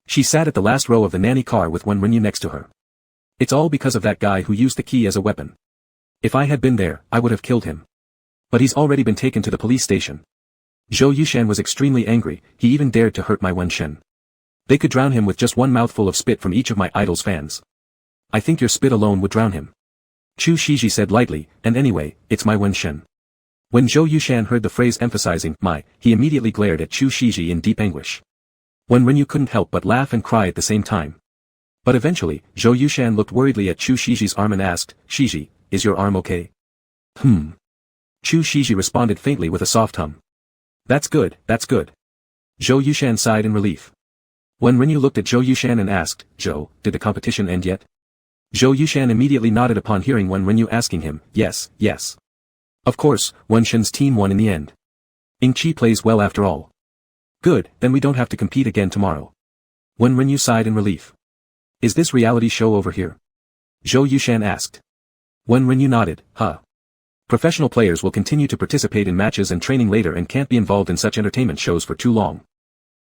She sat at the last row of the nanny car with Wen Renyu next to her. "It's all because of that guy who used the key as a weapon. If I had been there, I would have killed him. But he's already been taken to the police station." Zhou Yushan was extremely angry, he even dared to hurt my Wen Shen. They could drown him with just one mouthful of spit from each of my idol's fans. "I think your spit alone would drown him." Chu Shiji said lightly, "And anyway, it's my Wen Shen." When Zhou Yushan heard the phrase emphasizing my, he immediately glared at Chu Shiji in deep anguish. Wen Renyu couldn't help but laugh and cry at the same time. But eventually, Zhou Yushan looked worriedly at Chu Shiji's arm and asked, "Shiji, is your arm okay?" Chu Shiji responded faintly with a soft hum. That's good, that's good." Zhou Yushan sighed in relief. Wen Renyu looked at Zhou Yushan and asked, "Zhou, did the competition end yet?" Zhou Yushan immediately nodded upon hearing Wen Renyu asking him, "Yes, yes. Of course, Wen Shen's team won in the end. Ing Chi plays well after all." "Good, then we don't have to compete again tomorrow." Wen Renyu sighed in relief. "Is this reality show over here?" Zhou Yushan asked. Wen Renyu nodded, Professional players will continue to participate in matches and training later and can't be involved in such entertainment shows for too long.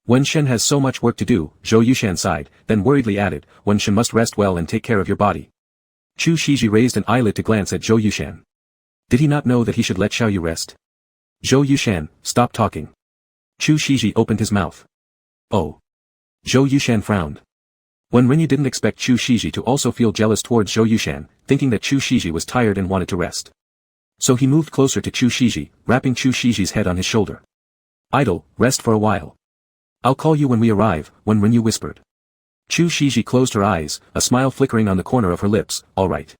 Wen Shen has so much work to do," Zhou Yushan sighed, then worriedly added, "Wen Shen must rest well and take care of your body." Chu Shiji raised an eyelid to glance at Zhou Yushan. Did he not know that he should let Xiao Yu rest? "Zhou Yushan, stop talking." Chu Shiji opened his mouth. "Oh." Zhou Yushan frowned. Wen Renyu didn't expect Chu Shiji to also feel jealous towards Zhou Yushan, thinking that Chu Shiji was tired and wanted to rest. So he moved closer to Chu Shiji, wrapping Chu Shiji's head on his shoulder. Idle, rest for a while. I'll call you when we arrive, Wen Renyu whispered. Chu Shiji closed her eyes, a smile flickering on the corner of her lips. All right.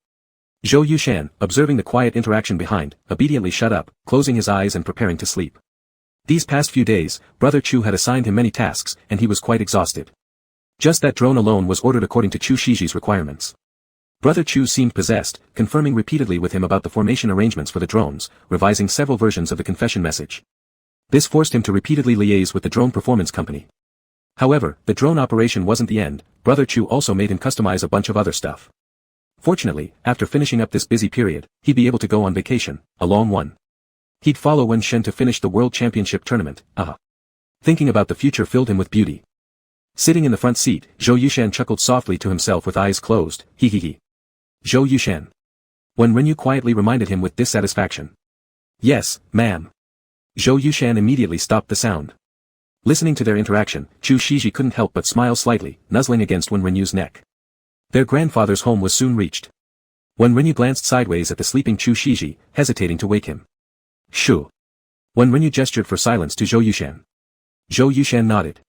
Zhou Yushan, observing the quiet interaction behind, obediently shut up, closing his eyes and preparing to sleep. These past few days, Brother Chu had assigned him many tasks, and he was quite exhausted. Just that drone alone was ordered according to Chu Shiji's requirements. Brother Chu seemed possessed, confirming repeatedly with him about the formation arrangements for the drones, revising several versions of the confession message. This forced him to repeatedly liaise with the drone performance company. However, the drone operation wasn't the end. Brother Chu also made him customize a bunch of other stuff. Fortunately, after finishing up this busy period, he'd be able to go on vacation, a long one. He'd follow Wen Shen to finish the World Championship tournament. Thinking about the future filled him with beauty. Sitting in the front seat, Zhou Yushan chuckled softly to himself with eyes closed. He. Zhou Yushan. Wen Renyu quietly reminded him with dissatisfaction. Yes, ma'am. Zhou Yushan immediately stopped the sound. Listening to their interaction, Chu Shiji couldn't help but smile slightly, nuzzling against Wen Renyu's neck. Their grandfather's home was soon reached. Wen Renyu glanced sideways at the sleeping Chu Shiji, hesitating to wake him. Shoo. Wen Renyu gestured for silence to Zhou Yushan. Zhou Yushan nodded.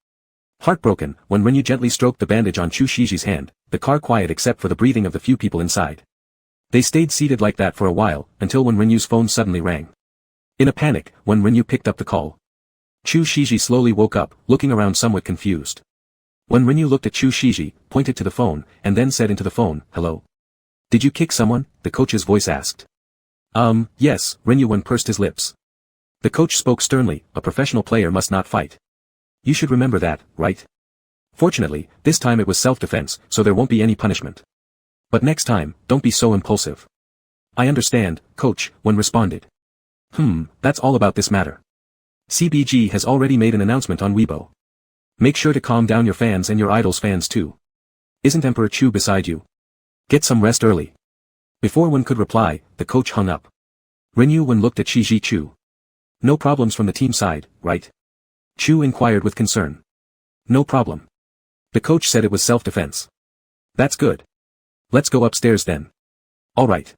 Heartbroken, Wen Renyu gently stroked the bandage on Chu Shiji's hand, the car quiet except for the breathing of the few people inside. They stayed seated like that for a while, until Wen Renyu's phone suddenly rang. In a panic, Wen Renyu picked up the call. Chu Shiji slowly woke up, looking around somewhat confused. Wen Renyu looked at Chu Shiji, pointed to the phone, and then said into the phone, "Hello? Did you kick someone?" the coach's voice asked. Yes, Renyu Wen pursed his lips. The coach spoke sternly, a professional player must not fight. You should remember that, right? Fortunately, this time it was self-defense, so there won't be any punishment. But next time, don't be so impulsive. I understand, coach, Wen responded. That's all about this matter. CBG has already made an announcement on Weibo. Make sure to calm down your fans and your idol's fans too. Isn't Emperor Chu beside you? Get some rest early. Before Wen could reply, the coach hung up. Renyu Wen looked at Shiji Chu. No problems from the team side, right? Chu inquired with concern. No problem. The coach said it was self-defense. That's good. Let's go upstairs then. All right.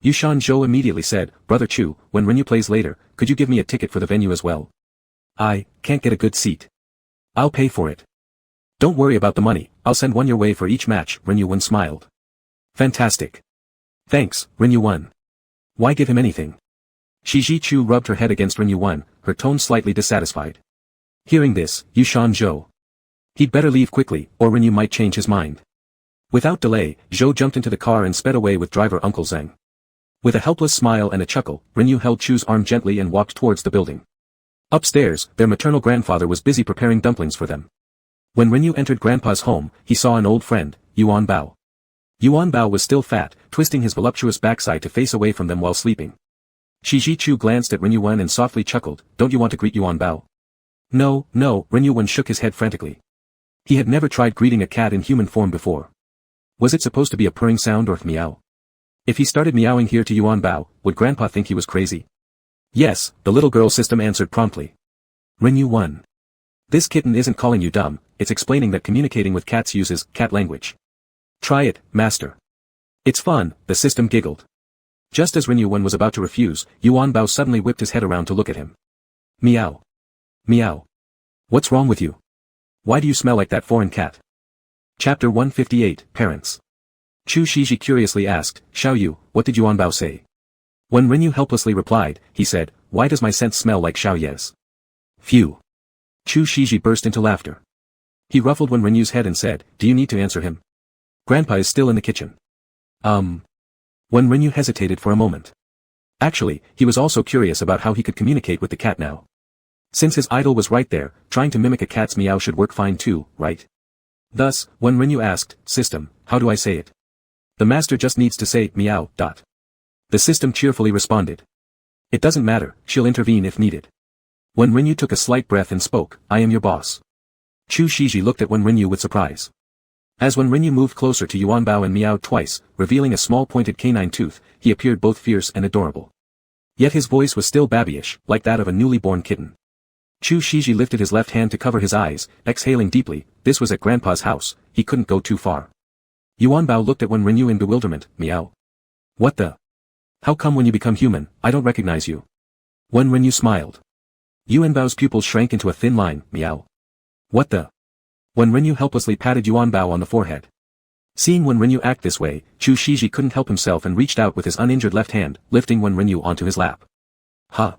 Yushan Zhou immediately said, Brother Chu, when Renyu plays later, could you give me a ticket for the venue as well? I can't get a good seat. I'll pay for it. Don't worry about the money, I'll send one your way for each match, Renyu Wen smiled. Fantastic. Thanks, Renyu Wen. Why give him anything? Shiji Chu rubbed her head against Renyu Wen, her tone slightly dissatisfied. Hearing this, Yushan Zhou. He'd better leave quickly, or Renyu might change his mind. Without delay, Zhou jumped into the car and sped away with driver Uncle Zheng. With a helpless smile and a chuckle, Renyu held Chu's arm gently and walked towards the building. Upstairs, their maternal grandfather was busy preparing dumplings for them. When Renyu entered Grandpa's home, he saw an old friend, Yuan Bao. Yuan Bao was still fat, twisting his voluptuous backside to face away from them while sleeping. Shiji Chu glanced at Renyu Wen and softly chuckled, Don't you want to greet Yuan Bao? No, Renyu Wen shook his head frantically. He had never tried greeting a cat in human form before. Was it supposed to be a purring sound or meow? If he started meowing here to Yuan Bao, would Grandpa think he was crazy? Yes, the little girl system answered promptly. Renyu Wen. This kitten isn't calling you dumb, it's explaining that communicating with cats uses cat language. Try it, master. It's fun, the system giggled. Just as Renyu Wen was about to refuse, Yuan Bao suddenly whipped his head around to look at him. Meow. Meow. What's wrong with you? Why do you smell like that foreign cat? Chapter 158, Parents. Chu Shiji curiously asked, Xiao Yu, what did Yuan Bao say? When Renyu helplessly replied, he said, Why does my scent smell like Xiao Ye's? Phew. Chu Shiji burst into laughter. He ruffled Wen Renyu's head and said, Do you need to answer him? Grandpa is still in the kitchen. Wen Renyu hesitated for a moment. Actually, he was also curious about how he could communicate with the cat now. Since his idol was right there, trying to mimic a cat's meow should work fine too, right? Thus, when Renyu asked, System, how do I say it? The master just needs to say, meow, dot. The system cheerfully responded. It doesn't matter, she'll intervene if needed. When Renyu took a slight breath and spoke, I am your boss. Chu Shiji looked at Wen Renyu with surprise. As Wen Renyu moved closer to Yuan Bao and meowed twice, revealing a small pointed canine tooth, he appeared both fierce and adorable. Yet his voice was still babyish, like that of a newly born kitten. Chu Shiji lifted his left hand to cover his eyes, exhaling deeply. This was at Grandpa's house, he couldn't go too far. Yuan Bao looked at Wen Renyu in bewilderment, meow. What the? How come when you become human, I don't recognize you? Wen Renyu smiled. Yuanbao's pupils shrank into a thin line, meow. What the? Wen Renyu helplessly patted Yuanbao on the forehead. Seeing Wen Renyu act this way, Chu Shiji couldn't help himself and reached out with his uninjured left hand, lifting Wen Renyu onto his lap. Huh.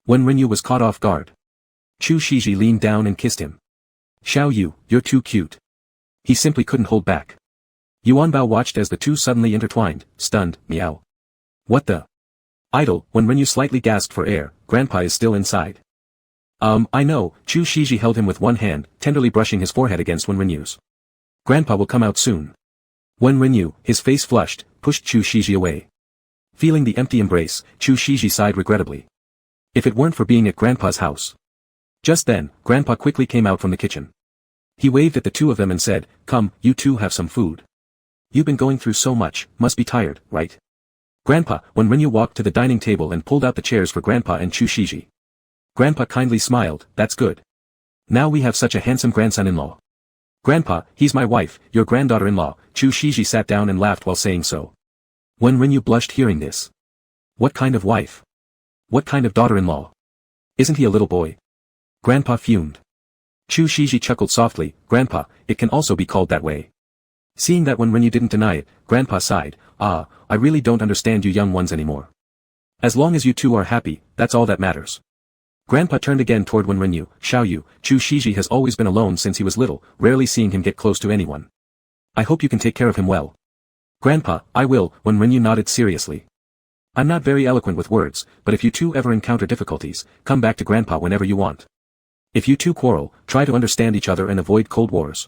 Wen Renyu was caught off guard. Chu Shiji leaned down and kissed him. Xiao Yu, you're too cute. He simply couldn't hold back. Yuanbao watched as the two suddenly intertwined, stunned, meow. What the? Idle, Wen Renyu slightly gasped for air, Grandpa is still inside. I know, Chu Shiji held him with one hand, tenderly brushing his forehead against Wen Renyu's. Grandpa will come out soon. Wen Renyu, his face flushed, pushed Chu Shiji away. Feeling the empty embrace, Chu Shiji sighed regrettably. If it weren't for being at Grandpa's house. Just then, Grandpa quickly came out from the kitchen. He waved at the two of them and said, come, you two have some food. You've been going through so much, must be tired, right? Grandpa, Wen Renyu walked to the dining table and pulled out the chairs for Grandpa and Chu Shiji. Grandpa kindly smiled, that's good. Now we have such a handsome grandson-in-law. Grandpa, he's my wife, your granddaughter-in-law. Chu Shiji sat down and laughed while saying so. Wen Renyu blushed hearing this. What kind of wife? What kind of daughter-in-law? Isn't he a little boy? Grandpa fumed. Chu Shiji chuckled softly, Grandpa, it can also be called that way. Seeing that Wen Renyu didn't deny it, Grandpa sighed, I really don't understand you young ones anymore. As long as you two are happy, that's all that matters. Grandpa turned again toward Wen Renyu, Xiao Yu, Chu Shiji has always been alone since he was little, rarely seeing him get close to anyone. I hope you can take care of him well. Grandpa, I will, Wen Renyu nodded seriously. I'm not very eloquent with words, but if you two ever encounter difficulties, come back to Grandpa whenever you want. If you two quarrel, try to understand each other and avoid cold wars.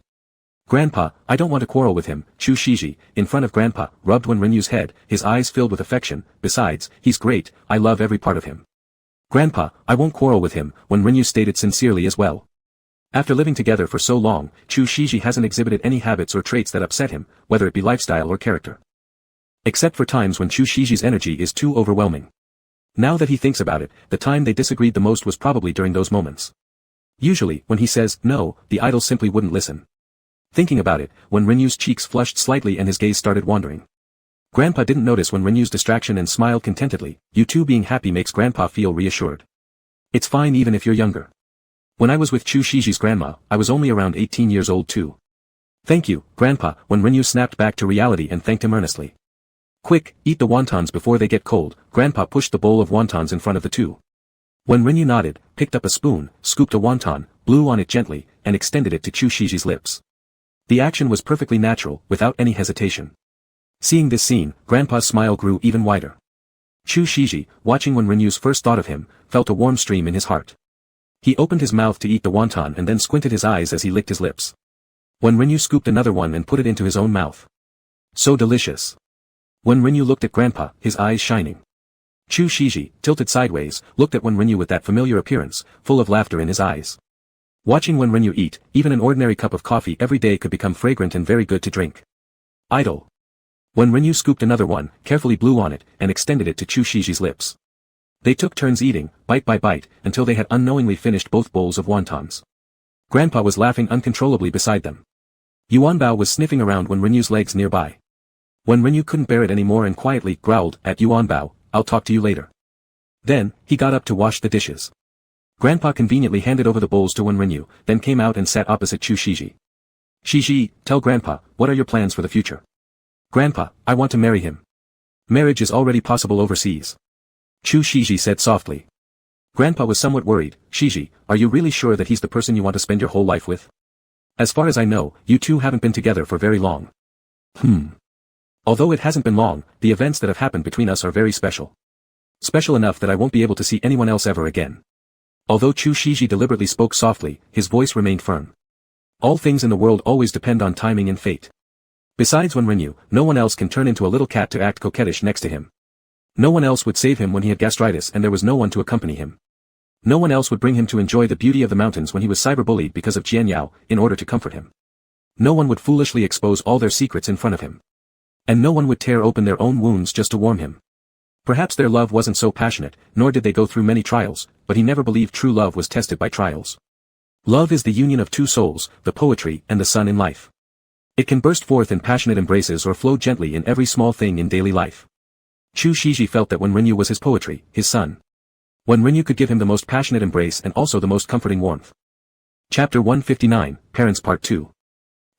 Grandpa, I don't want to quarrel with him, Chu Shiji, in front of Grandpa, rubbed Wen Renyu's head, his eyes filled with affection, besides, he's great, I love every part of him. Grandpa, I won't quarrel with him, Wen Renyu stated sincerely as well. After living together for so long, Chu Shiji hasn't exhibited any habits or traits that upset him, whether it be lifestyle or character. Except for times when Chu Shiji's energy is too overwhelming. Now that he thinks about it, the time they disagreed the most was probably during those moments. Usually, when he says, no, the idol simply wouldn't listen. Thinking about it, Wen Renyu's cheeks flushed slightly and his gaze started wandering. Grandpa didn't notice Wen Renyu's distraction and smiled contentedly, you two being happy makes Grandpa feel reassured. It's fine even if you're younger. When I was with Chu Shiji's grandma, I was only around 18 years old too. Thank you, Grandpa, Wen Renyu snapped back to reality and thanked him earnestly. Quick, eat the wontons before they get cold, Grandpa pushed the bowl of wontons in front of the two. Wen Renyu nodded, picked up a spoon, scooped a wonton, blew on it gently, and extended it to Chu Shiji's lips. The action was perfectly natural, without any hesitation. Seeing this scene, Grandpa's smile grew even wider. Chu Shiji, watching Wen Renyu's first thought of him, felt a warm stream in his heart. He opened his mouth to eat the wonton and then squinted his eyes as he licked his lips. Wen Renyu scooped another one and put it into his own mouth. So delicious. Wen Renyu looked at Grandpa, his eyes shining. Chu Shiji, tilted sideways, looked at Wen Renyu with that familiar appearance, full of laughter in his eyes. Watching Wen Renyu eat, even an ordinary cup of coffee every day could become fragrant and very good to drink. Idle. Wen Renyu scooped another one, carefully blew on it, and extended it to Chu Shiji's lips. They took turns eating, bite by bite, until they had unknowingly finished both bowls of wontons. Grandpa was laughing uncontrollably beside them. Yuanbao was sniffing around Wen Renyu's legs nearby. Wen Renyu couldn't bear it anymore and quietly growled at Yuanbao, I'll talk to you later. Then, he got up to wash the dishes. Grandpa conveniently handed over the bowls to Wen Renyu, then came out and sat opposite Chu Shiji. Shiji, tell Grandpa, what are your plans for the future? Grandpa, I want to marry him. Marriage is already possible overseas. Chu Shiji said softly. Grandpa was somewhat worried, Shiji, are you really sure that he's the person you want to spend your whole life with? As far as I know, you two haven't been together for very long. Although it hasn't been long, the events that have happened between us are very special. Special enough that I won't be able to see anyone else ever again. Although Chu Shiji deliberately spoke softly, his voice remained firm. All things in the world always depend on timing and fate. Besides Wen Renyu, no one else can turn into a little cat to act coquettish next to him. No one else would save him when he had gastritis and there was no one to accompany him. No one else would bring him to enjoy the beauty of the mountains when he was cyberbullied because of Jian Yao, in order to comfort him. No one would foolishly expose all their secrets in front of him. And no one would tear open their own wounds just to warm him. Perhaps their love wasn't so passionate, nor did they go through many trials, but he never believed true love was tested by trials. Love is the union of two souls, the poetry and the sun in life. It can burst forth in passionate embraces or flow gently in every small thing in daily life. Chu Shiji felt that Wen Renyu was his poetry, his son. Wen Renyu could give him the most passionate embrace and also the most comforting warmth. Chapter 159, Parents Part 2.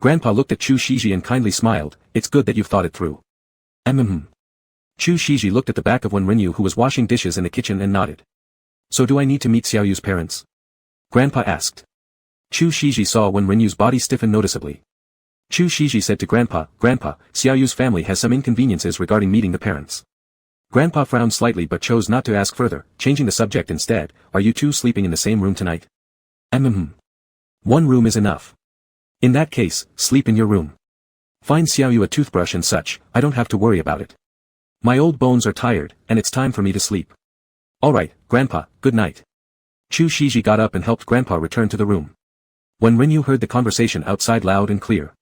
Grandpa looked at Chu Shiji and kindly smiled, "It's good that you've thought it through." Chu Shiji looked at the back of Wen Renyu who was washing dishes in the kitchen and nodded. "So do I need to meet Xiaoyu's parents?" Grandpa asked. Chu Shiji saw Wen Renyu's body stiffen noticeably. Chu Shiji said to Grandpa, "Grandpa, Xiaoyu's family has some inconveniences regarding meeting the parents." Grandpa frowned slightly but chose not to ask further, changing the subject instead, "Are you two sleeping in the same room tonight?" "One room is enough. In that case, sleep in your room. Find Xiaoyu a toothbrush and such, I don't have to worry about it. My old bones are tired, and it's time for me to sleep." "Alright, Grandpa, good night." Chu Shiji got up and helped Grandpa return to the room. Wen Renyu heard the conversation outside loud and clear.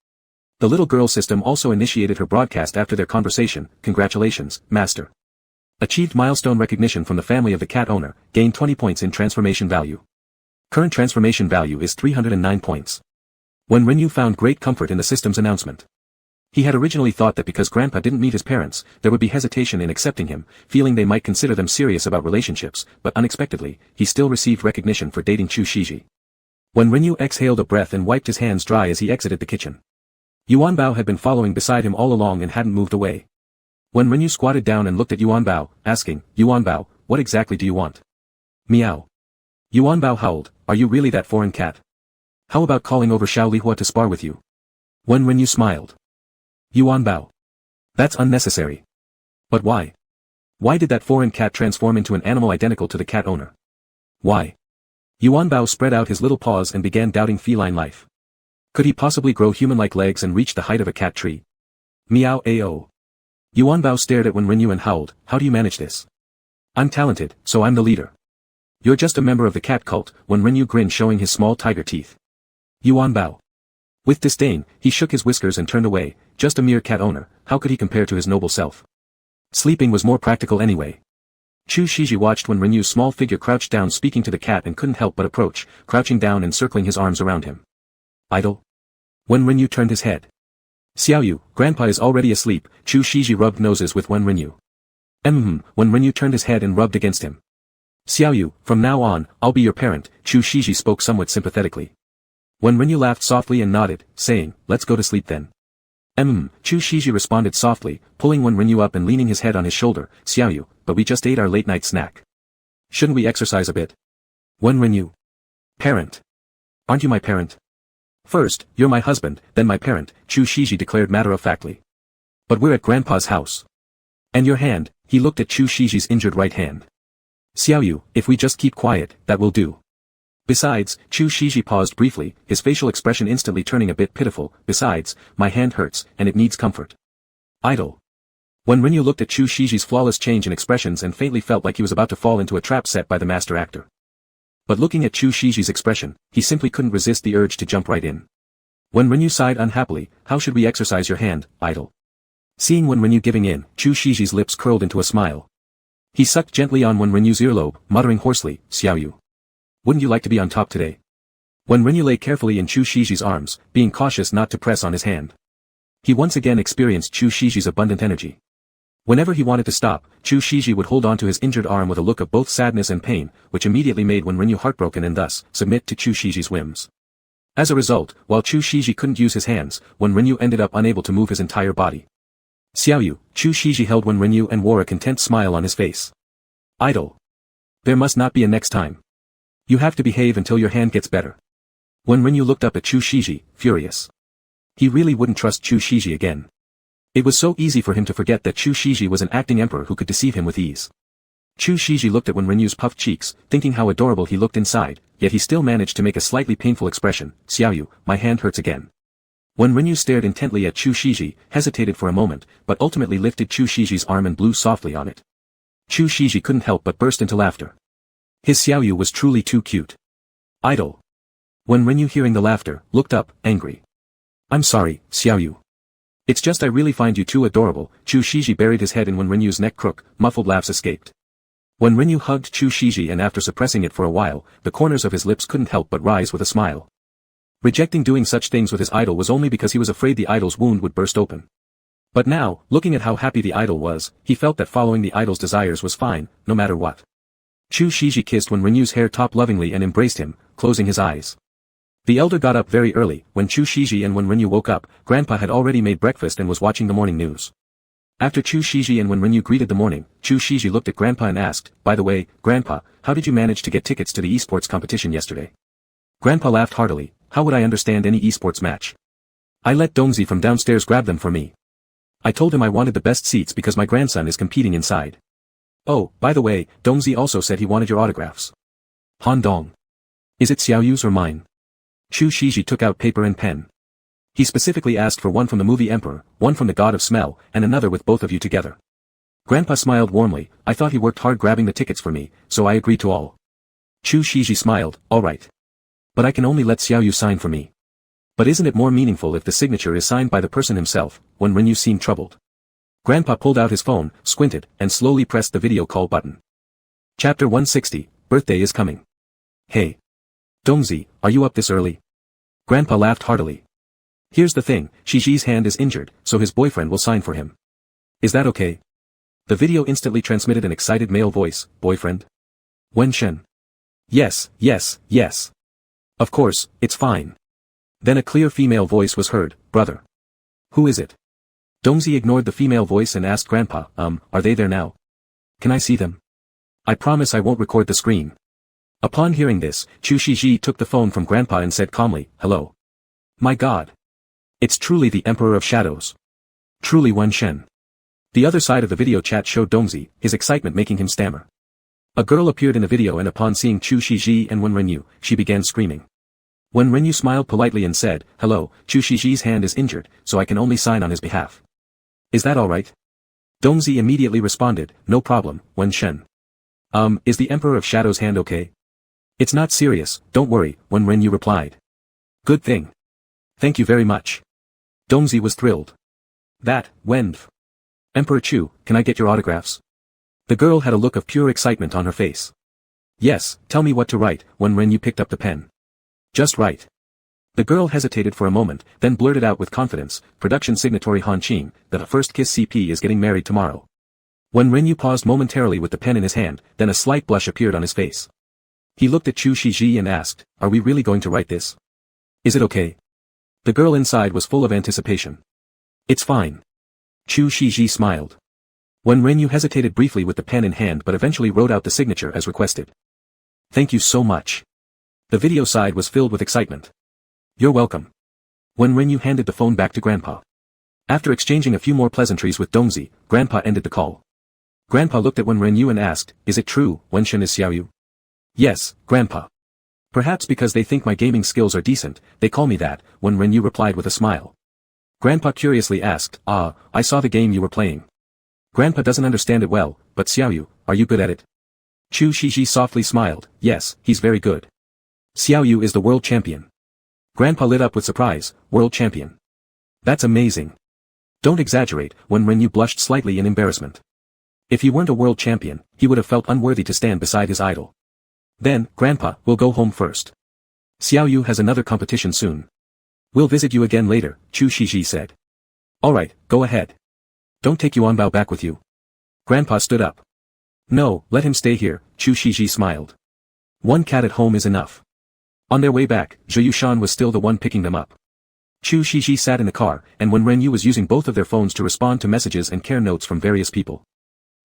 The little girl system also initiated her broadcast after their conversation, "Congratulations, Master. Achieved milestone recognition from the family of the cat owner, gained 20 points in transformation value. Current transformation value is 309 points. Wen Renyu found great comfort in the system's announcement. He had originally thought that because Grandpa didn't meet his parents, there would be hesitation in accepting him, feeling they might consider them serious about relationships, but unexpectedly, he still received recognition for dating Chu Shiji. Wen Renyu exhaled a breath and wiped his hands dry as he exited the kitchen. Yuanbao had been following beside him all along and hadn't moved away. Wen Renyu squatted down and looked at Yuanbao, asking, "Yuanbao, what exactly do you want?" "Meow." Yuanbao howled, "Are you really that foreign cat? How about calling over Xiao Lihua to spar with you?" Wen Renyu smiled. "Yuanbao. That's unnecessary." "But why? Why did that foreign cat transform into an animal identical to the cat owner? Why?" Yuanbao spread out his little paws and began doubting feline life. Could he possibly grow human-like legs and reach the height of a cat tree? "Meow ao." Yuanbao stared at Wen Renyu and howled, "How do you manage this?" "I'm talented, so I'm the leader." "You're just a member of the cat cult," Wen Renyu grinned showing his small tiger teeth. Yuanbao. With disdain, he shook his whiskers and turned away, just a mere cat owner, how could he compare to his noble self? Sleeping was more practical anyway. Chu Shiji watched Wen Renyu's small figure crouch down speaking to the cat and couldn't help but approach, crouching down and circling his arms around him. "Idle?" Wen Renyu turned his head. "Xiaoyu, Grandpa is already asleep." Chu Shiji rubbed noses with Wen Renyu. Wen Renyu turned his head and rubbed against him. "Xiaoyu, from now on, I'll be your parent." Chu Shiji spoke somewhat sympathetically. Wen Renyu laughed softly and nodded, saying, "Let's go to sleep then." Chu Shiji responded softly, pulling Wen Renyu up and leaning his head on his shoulder, "Xiaoyu, but we just ate our late-night snack. Shouldn't we exercise a bit?" Wen Renyu. "Parent. Aren't you my parent?" "First, you're my husband, then my parent," Chu Shiji declared matter-of-factly. "But we're at Grandpa's house. And your hand," he looked at Chu Shiji's injured right hand. "Xiaoyu, if we just keep quiet, that will do. Besides," Chu Shiji paused briefly, his facial expression instantly turning a bit pitiful, "besides, my hand hurts, and it needs comfort." "Idle." Wen Renyu looked at Chu Shiji's flawless change in expressions and faintly felt like he was about to fall into a trap set by the master actor. But looking at Chu Shiji's expression, he simply couldn't resist the urge to jump right in. Wen Renyu sighed unhappily, "How should we exercise your hand, Idle?" Seeing Wen Renyu giving in, Chu Shiji's lips curled into a smile. He sucked gently on Wen Renyu's earlobe, muttering hoarsely, "Xiaoyu. Wouldn't you like to be on top today?" Wen Renyu lay carefully in Chu Shiji's arms, being cautious not to press on his hand. He once again experienced Chu Shiji's abundant energy. Whenever he wanted to stop, Chu Shiji would hold on to his injured arm with a look of both sadness and pain, which immediately made Wen Renyu heartbroken and thus, submit to Chu Shiji's whims. As a result, while Chu Shiji couldn't use his hands, Wen Renyu ended up unable to move his entire body. "Xiaoyu," Chu Shiji held Wen Renyu and wore a content smile on his face. "Idle. There must not be a next time. You have to behave until your hand gets better." Wen Renyu looked up at Chu Shiji, furious. He really wouldn't trust Chu Shiji again. It was so easy for him to forget that Chu Shiji was an acting emperor who could deceive him with ease. Chu Shiji looked at Wen Renyu's puffed cheeks, thinking how adorable he looked inside, yet he still managed to make a slightly painful expression, "Xiaoyu, my hand hurts again." Wen Renyu stared intently at Chu Shiji, hesitated for a moment, but ultimately lifted Chu Shiji's arm and blew softly on it. Chu Shiji couldn't help but burst into laughter. His Xiaoyu was truly too cute. "Idle." Wen Renyu hearing the laughter, looked up, angry. "I'm sorry, Xiaoyu. It's just I really find you too adorable." Chu Shiji buried his head in Wen Renyu's neck crook, muffled laughs escaped. Wen Renyu hugged Chu Shiji and after suppressing it for a while, the corners of his lips couldn't help but rise with a smile. Rejecting doing such things with his idol was only because he was afraid the idol's wound would burst open. But now, looking at how happy the idol was, he felt that following the idol's desires was fine, no matter what. Chu Shiji kissed Wen Renyu's hair top lovingly and embraced him, closing his eyes. The elder got up very early. When Chu Shiji and Wen Renyu woke up, Grandpa had already made breakfast and was watching the morning news. After Chu Shiji and Wen Renyu greeted the morning, Chu Shiji looked at Grandpa and asked, "By the way, Grandpa, how did you manage to get tickets to the esports competition yesterday?" Grandpa laughed heartily. "How would I understand any esports match? I let Dongzi from downstairs grab them for me. I told him I wanted the best seats because my grandson is competing inside. Oh, by the way, Dongzi also said he wanted your autographs." "Han Dong. Is it Xiaoyu's or mine?" Chu Shiji took out paper and pen. He specifically asked for one from the movie Emperor, one from the God of Smell, and another with both of you together. Grandpa smiled warmly. "I thought he worked hard grabbing the tickets for me, so I agreed to all." Chu Shiji smiled. "All right. But I can only let Xiaoyu sign for me." "But isn't it more meaningful if the signature is signed by the person himself?" Wen Renyu seemed troubled. Grandpa pulled out his phone, squinted, and slowly pressed the video call button. Chapter 160, Birthday is Coming. "Hey. Dongzi, are you up this early?" Grandpa laughed heartily. "Here's the thing, Shiji's hand is injured, so his boyfriend will sign for him. Is that okay?" The video instantly transmitted an excited male voice. "Boyfriend? Wen Shen?" "Yes, yes, yes. Of course, it's fine." Then a clear female voice was heard. "Brother. Who is it?" Dongzi ignored the female voice and asked Grandpa, "Are they there now? Can I see them? I promise I won't record the screen." Upon hearing this, Chu Shiji took the phone from Grandpa and said calmly, "Hello. My God. It's truly the Emperor of Shadows. Truly Wen Shen." The other side of the video chat showed Dongzi, his excitement making him stammer. A girl appeared in the video and upon seeing Chu Shiji and Wen Renyu, she began screaming. Wen Renyu smiled politely and said, "Hello, Chu Shiji's hand is injured, so I can only sign on his behalf. Is that alright?" Dongzi immediately responded, "No problem, Wen Shen. Is the Emperor of Shadows' hand okay?" "It's not serious, don't worry," Wen Renyu replied. "Good thing. Thank you very much." Dongzi was thrilled. "That, Wenf. Emperor Chu, can I get your autographs?" The girl had a look of pure excitement on her face. "Yes, tell me what to write." Wen Renyu picked up the pen. "Just write." The girl hesitated for a moment, then blurted out with confidence, "Production signatory Han Qing, that a first kiss CP is getting married tomorrow." Wen Renyu paused momentarily with the pen in his hand, then a slight blush appeared on his face. He looked at Chu Shiji and asked, "Are we really going to write this? Is it okay?" The girl inside was full of anticipation. "It's fine." Chu Shiji smiled. Wen Renyu hesitated briefly with the pen in hand but eventually wrote out the signature as requested. "Thank you so much." The video side was filled with excitement. "You're welcome." Wen Renyu handed the phone back to Grandpa. After exchanging a few more pleasantries with Dongzi, Grandpa ended the call. Grandpa looked at Wen Renyu and asked, "Is it true, Wen Shen is Xiaoyu?" "Yes, Grandpa. Perhaps because they think my gaming skills are decent, they call me that," Wen Renyu replied with a smile. Grandpa curiously asked, I saw the game you were playing. Grandpa doesn't understand it well, but Xiaoyu, are you good at it?" Chu Shiji softly smiled. "Yes, he's very good. Xiaoyu is the world champion." Grandpa lit up with surprise. "World champion? That's amazing." "Don't exaggerate," Wen Renyu blushed slightly in embarrassment. If he weren't a world champion, he would have felt unworthy to stand beside his idol. "Then, Grandpa, we'll go home first. Xiaoyu has another competition soon. We'll visit you again later," Chu Shiji said. "Alright, go ahead. Don't take Yuanbao back with you." Grandpa stood up. "No, let him stay here," Chu Shiji smiled. "One cat at home is enough." On their way back, Zhe Yushan was still the one picking them up. Chu Shiji sat in the car, and when Renyu was using both of their phones to respond to messages and care notes from various people.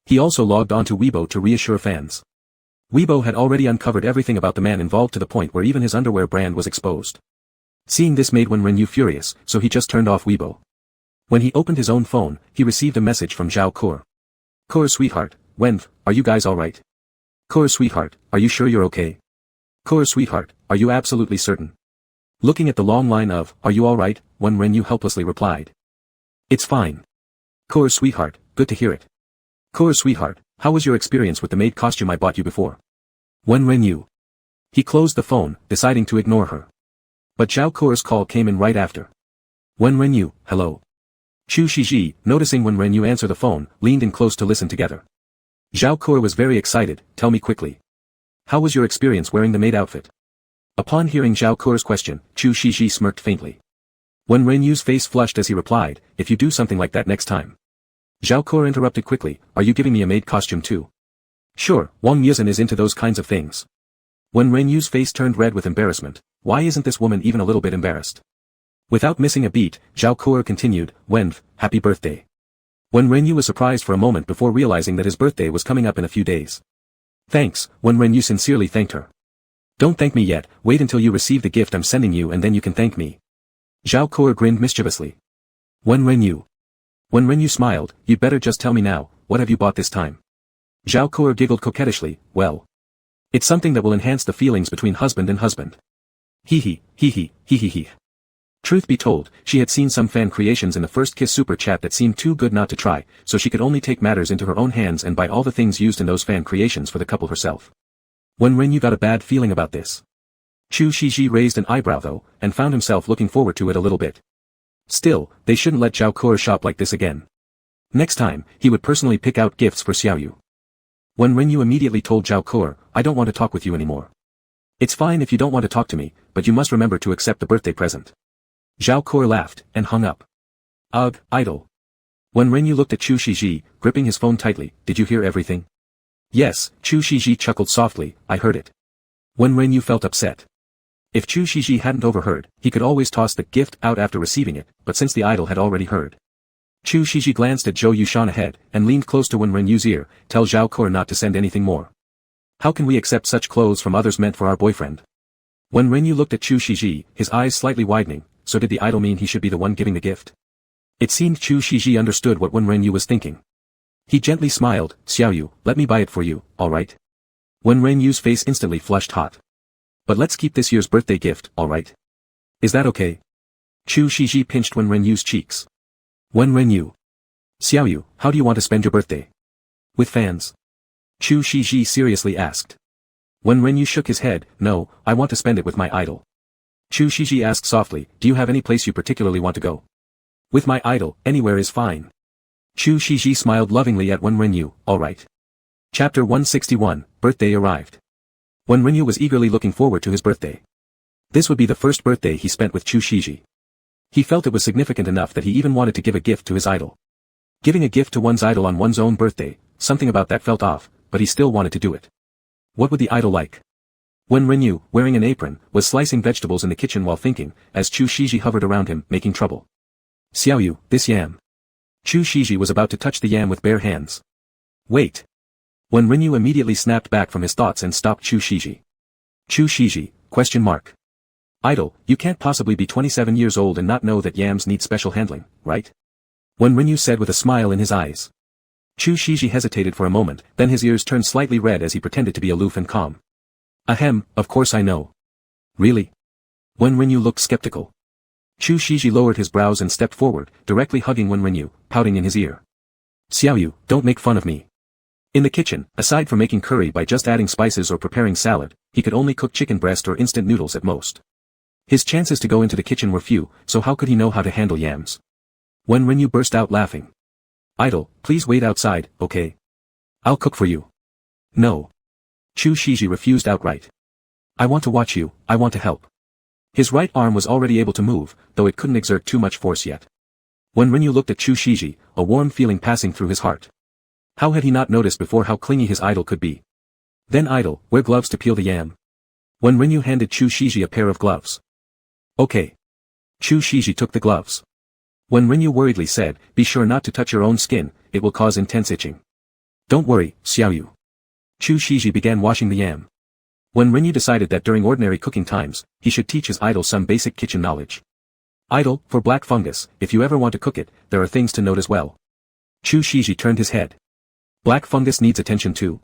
He also logged onto Weibo to reassure fans. Weibo had already uncovered everything about the man involved to the point where even his underwear brand was exposed. Seeing this made Wen Renyu furious, so he just turned off Weibo. When he opened his own phone, he received a message from Zhao Kur. "Kur sweetheart, Wenf, are you guys alright? Kur sweetheart, are you sure you're okay? Kur sweetheart, are you absolutely certain?" Looking at the long line of, "Are you alright?" Wen Renyu helplessly replied. "It's fine. Kur sweetheart, good to hear it. Kur sweetheart, how was your experience with the maid costume I bought you before?" Wen Renyu. He closed the phone, deciding to ignore her. But Zhao Kur's call came in right after. Wen Renyu, hello. Chu Shiji, noticing Wen Renyu answer the phone, leaned in close to listen together. Zhao Kur was very excited. "Tell me quickly. How was your experience wearing the maid outfit?" Upon hearing Zhao Kur's question, Chu Shiji smirked faintly. Wen Renyu's face flushed as he replied, if you do something like that next time. Zhao Ke interrupted quickly, are you giving me a maid costume too? Sure, Wang Yuzhen is into those kinds of things. Wen Renyu's face turned red with embarrassment. Why isn't this woman even a little bit embarrassed? Without missing a beat, Zhao Ke continued, Wenf, happy birthday. Wen Renyu was surprised for a moment before realizing that his birthday was coming up in a few days. Thanks, Wen Renyu sincerely thanked her. Don't thank me yet, wait until you receive the gift I'm sending you and then you can thank me. Zhao Ke grinned mischievously. Wen Renyu. Wen Renyu smiled, you'd better just tell me now, what have you bought this time? Zhao Ke giggled coquettishly, well. It's something that will enhance the feelings between husband and husband. Hee hee, hee hee, hee hee hee. Truth be told, she had seen some fan creations in the first kiss super chat that seemed too good not to try, so she could only take matters into her own hands and buy all the things used in those fan creations for the couple herself. Wen Renyu got a bad feeling about this. Chu Shiji raised an eyebrow though, and found himself looking forward to it a little bit. Still, they shouldn't let Zhao Ke shop like this again. Next time, he would personally pick out gifts for Xiaoyu. Wen Renyu immediately told Zhao Ke, I don't want to talk with you anymore. It's fine if you don't want to talk to me, but you must remember to accept the birthday present. Zhao Ke laughed, and hung up. Ugh, idle. Wen Renyu looked at Chu Shiji, gripping his phone tightly, did you hear everything? Yes, Chu Shiji chuckled softly, I heard it. Wen Renyu felt upset. If Chu Shiji hadn't overheard, he could always toss the gift out after receiving it, but since the idol had already heard. Chu Shiji glanced at Zhou Yushan ahead, and leaned close to Wen Renyu's ear, tell Zhao Ke not to send anything more. How can we accept such clothes from others meant for our boyfriend? Wen Renyu looked at Chu Shiji, his eyes slightly widening, so did the idol mean he should be the one giving the gift? It seemed Chu Shiji understood what Wen Renyu was thinking. He gently smiled, Xiaoyu, let me buy it for you, alright? Wen Renyu's face instantly flushed hot. But let's keep this year's birthday gift, alright? Is that okay? Chu Shiji pinched Wen Renyu's cheeks. Wen Renyu. Xiaoyu, how do you want to spend your birthday? With fans? Chu Shiji seriously asked. Wen Renyu shook his head, no, I want to spend it with my idol. Chu Shiji asked softly, do you have any place you particularly want to go? With my idol, anywhere is fine. Chu Shiji smiled lovingly at Wen Renyu, alright. Chapter 161, Birthday arrived. Wen Renyu was eagerly looking forward to his birthday. This would be the first birthday he spent with Chu Shiji. He felt it was significant enough that he even wanted to give a gift to his idol. Giving a gift to one's idol on one's own birthday, something about that felt off, but he still wanted to do it. What would the idol like? Wen Renyu, wearing an apron, was slicing vegetables in the kitchen while thinking, as Chu Shiji hovered around him, making trouble. Xiaoyu, this yam. Chu Shiji was about to touch the yam with bare hands. Wait. Wen Renyu immediately snapped back from his thoughts and stopped Chu Shiji. Chu Shiji, question mark. Idol, you can't possibly be 27 years old and not know that yams need special handling, right? Wen Renyu said with a smile in his eyes. Chu Shiji hesitated for a moment, then his ears turned slightly red as he pretended to be aloof and calm. Ahem, of course I know. Really? Wen Renyu looked skeptical. Chu Shiji lowered his brows and stepped forward, directly hugging Wen Renyu, pouting in his ear. Xiaoyu, don't make fun of me. In the kitchen, aside from making curry by just adding spices or preparing salad, he could only cook chicken breast or instant noodles at most. His chances to go into the kitchen were few, so how could he know how to handle yams? Wen Renyu burst out laughing. Idol, please wait outside, okay? I'll cook for you. No. Chu Shiji refused outright. I want to watch you, I want to help. His right arm was already able to move, though it couldn't exert too much force yet. Wen Renyu looked at Chu Shiji, a warm feeling passing through his heart. How had he not noticed before how clingy his idol could be? Then idol, wear gloves to peel the yam. Wen Renyu handed Chu Shiji a pair of gloves. Okay. Chu Shiji took the gloves. Wen Renyu worriedly said, be sure not to touch your own skin, it will cause intense itching. Don't worry, Xiaoyu. Chu Shiji began washing the yam. Wen Renyu decided that during ordinary cooking times, he should teach his idol some basic kitchen knowledge. Idol, for black fungus, if you ever want to cook it, there are things to note as well. Chu Shiji turned his head. Black fungus needs attention too.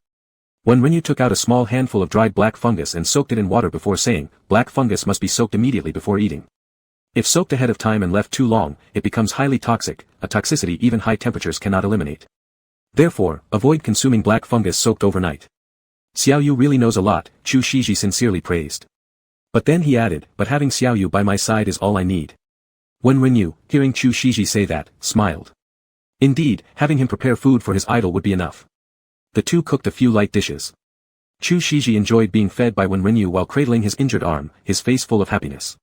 Wen Renyu took out a small handful of dried black fungus and soaked it in water before saying, black fungus must be soaked immediately before eating. If soaked ahead of time and left too long, it becomes highly toxic, a toxicity even high temperatures cannot eliminate. Therefore, avoid consuming black fungus soaked overnight. Xiaoyu really knows a lot, Chu Shiji sincerely praised. But then he added, but having Xiaoyu by my side is all I need. Wen Renyu, hearing Chu Shiji say that, smiled. Indeed, having him prepare food for his idol would be enough. The two cooked a few light dishes. Chu Shiji enjoyed being fed by Wen Renyu while cradling his injured arm, his face full of happiness.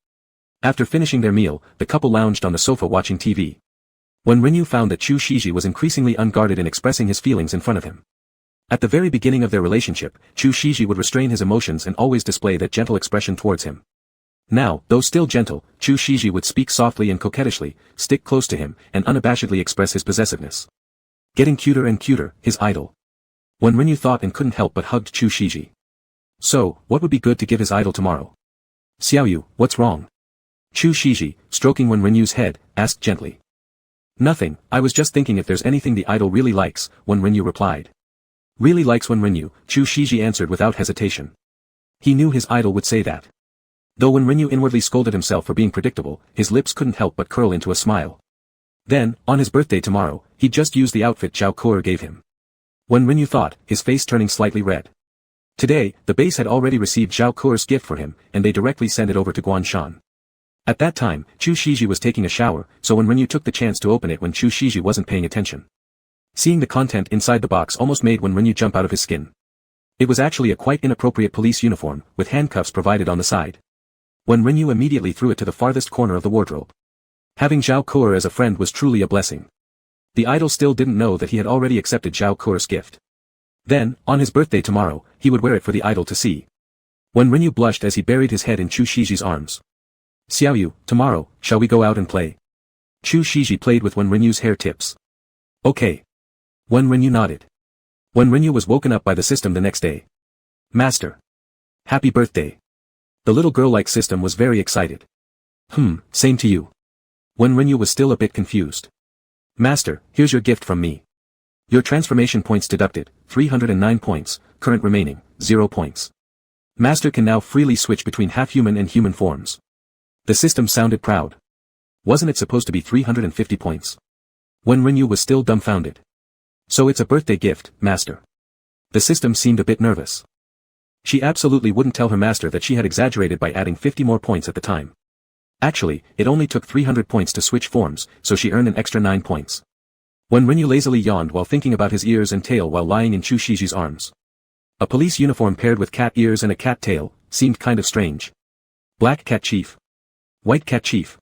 After finishing their meal, the couple lounged on the sofa watching TV. When Renyu found that Chu Shiji was increasingly unguarded in expressing his feelings in front of him. At the very beginning of their relationship, Chu Shiji would restrain his emotions and always display that gentle expression towards him. Now, though still gentle, Chu Shiji would speak softly and coquettishly, stick close to him, and unabashedly express his possessiveness. Getting cuter and cuter, his idol. When Renyu thought and couldn't help but hugged Chu Shiji. So, what would be good to give his idol tomorrow? Xiaoyu, what's wrong? Chu Shiji, stroking Wen Renyu's head, asked gently. Nothing, I was just thinking if there's anything the idol really likes, Wen Renyu replied. Really likes Wen Renyu, Chu Shiji answered without hesitation. He knew his idol would say that. Though Wen Renyu inwardly scolded himself for being predictable, his lips couldn't help but curl into a smile. Then, on his birthday tomorrow, he'd just use the outfit Zhao Kuo gave him. Wen Renyu thought, his face turning slightly red. Today, the base had already received Zhao Kuo's gift for him, and they directly sent it over to Guanshan. At that time, Chu Shiji was taking a shower, so Wen Renyu took the chance to open it when Chu Shiji wasn't paying attention. Seeing the content inside the box almost made Wen Renyu jump out of his skin. It was actually a quite inappropriate police uniform, with handcuffs provided on the side. Wen Renyu immediately threw it to the farthest corner of the wardrobe. Having Zhao Kuo as a friend was truly a blessing. The idol still didn't know that he had already accepted Zhao Kuo's gift. Then, on his birthday tomorrow, he would wear it for the idol to see. Wen Renyu blushed as he buried his head in Chu Shiji's arms. Xiaoyu, tomorrow, shall we go out and play? Chu Shiji played with Wen Renyu's hair tips. Okay. Wen Renyu nodded. Wen Renyu was woken up by the system the next day. Master. Happy birthday. The little girl-like system was very excited. Same to you. Wen Renyu was still a bit confused. Master, here's your gift from me. Your transformation points deducted, 309 points, current remaining, 0 points. Master can now freely switch between half-human and human forms. The system sounded proud. Wasn't it supposed to be 350 points? Wen Renyu was still dumbfounded. So it's a birthday gift, Master. The system seemed a bit nervous. She absolutely wouldn't tell her master that she had exaggerated by adding 50 more points at the time. Actually, it only took 300 points to switch forms, so she earned an extra 9 points. Wen Renyu lazily yawned while thinking about his ears and tail while lying in Chu Shiji's arms. A police uniform paired with cat ears and a cat tail, seemed kind of strange. Black Cat Chief. White Cat Chief.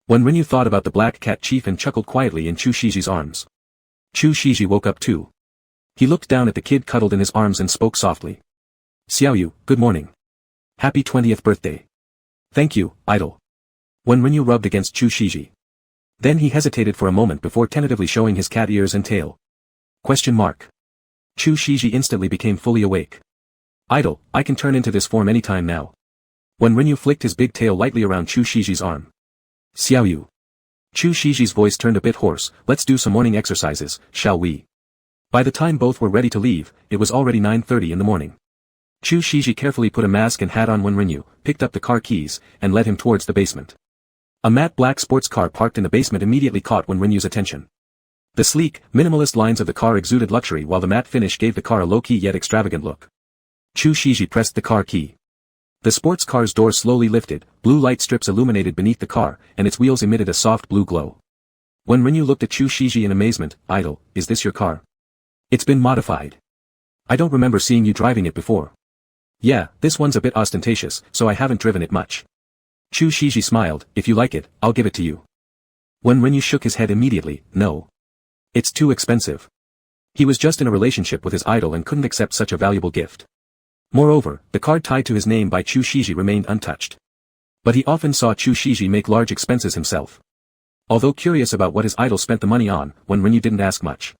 Wen Renyu thought about the Black Cat Chief and chuckled quietly in Chu Shiji's arms. Chu Shiji woke up too. He looked down at the kid cuddled in his arms and spoke softly. Xiaoyu, good morning. Happy 20th birthday. Thank you, idol. Wen Renyu rubbed against Chu Shiji. Then he hesitated for a moment before tentatively showing his cat ears and tail. Question mark. Chu Shiji instantly became fully awake. Idol, I can turn into this form anytime now. Wen Renyu flicked his big tail lightly around Chu Shiji's arm. Xiaoyu. Chu Shiji's voice turned a bit hoarse, let's do some morning exercises, shall we? By the time both were ready to leave, it was already 9:30 in the morning. Chu Shiji carefully put a mask and hat on Wen Renyu, picked up the car keys, and led him towards the basement. A matte black sports car parked in the basement immediately caught Wen Renyu's attention. The sleek, minimalist lines of the car exuded luxury while the matte finish gave the car a low-key yet extravagant look. Chu Shiji pressed the car key. The sports car's door slowly lifted, blue light strips illuminated beneath the car, and its wheels emitted a soft blue glow. Wen Renyu looked at Chu Shiji in amazement, idol, is this your car? It's been modified. I don't remember seeing you driving it before. Yeah, this one's a bit ostentatious, so I haven't driven it much. Chu Shiji smiled, if you like it, I'll give it to you. Wen Renyu shook his head immediately, no. It's too expensive. He was just in a relationship with his idol and couldn't accept such a valuable gift. Moreover, the card tied to his name by Chu Shiji remained untouched. But he often saw Chu Shiji make large expenses himself. Although curious about what his idol spent the money on, Wen Renyu didn't ask much.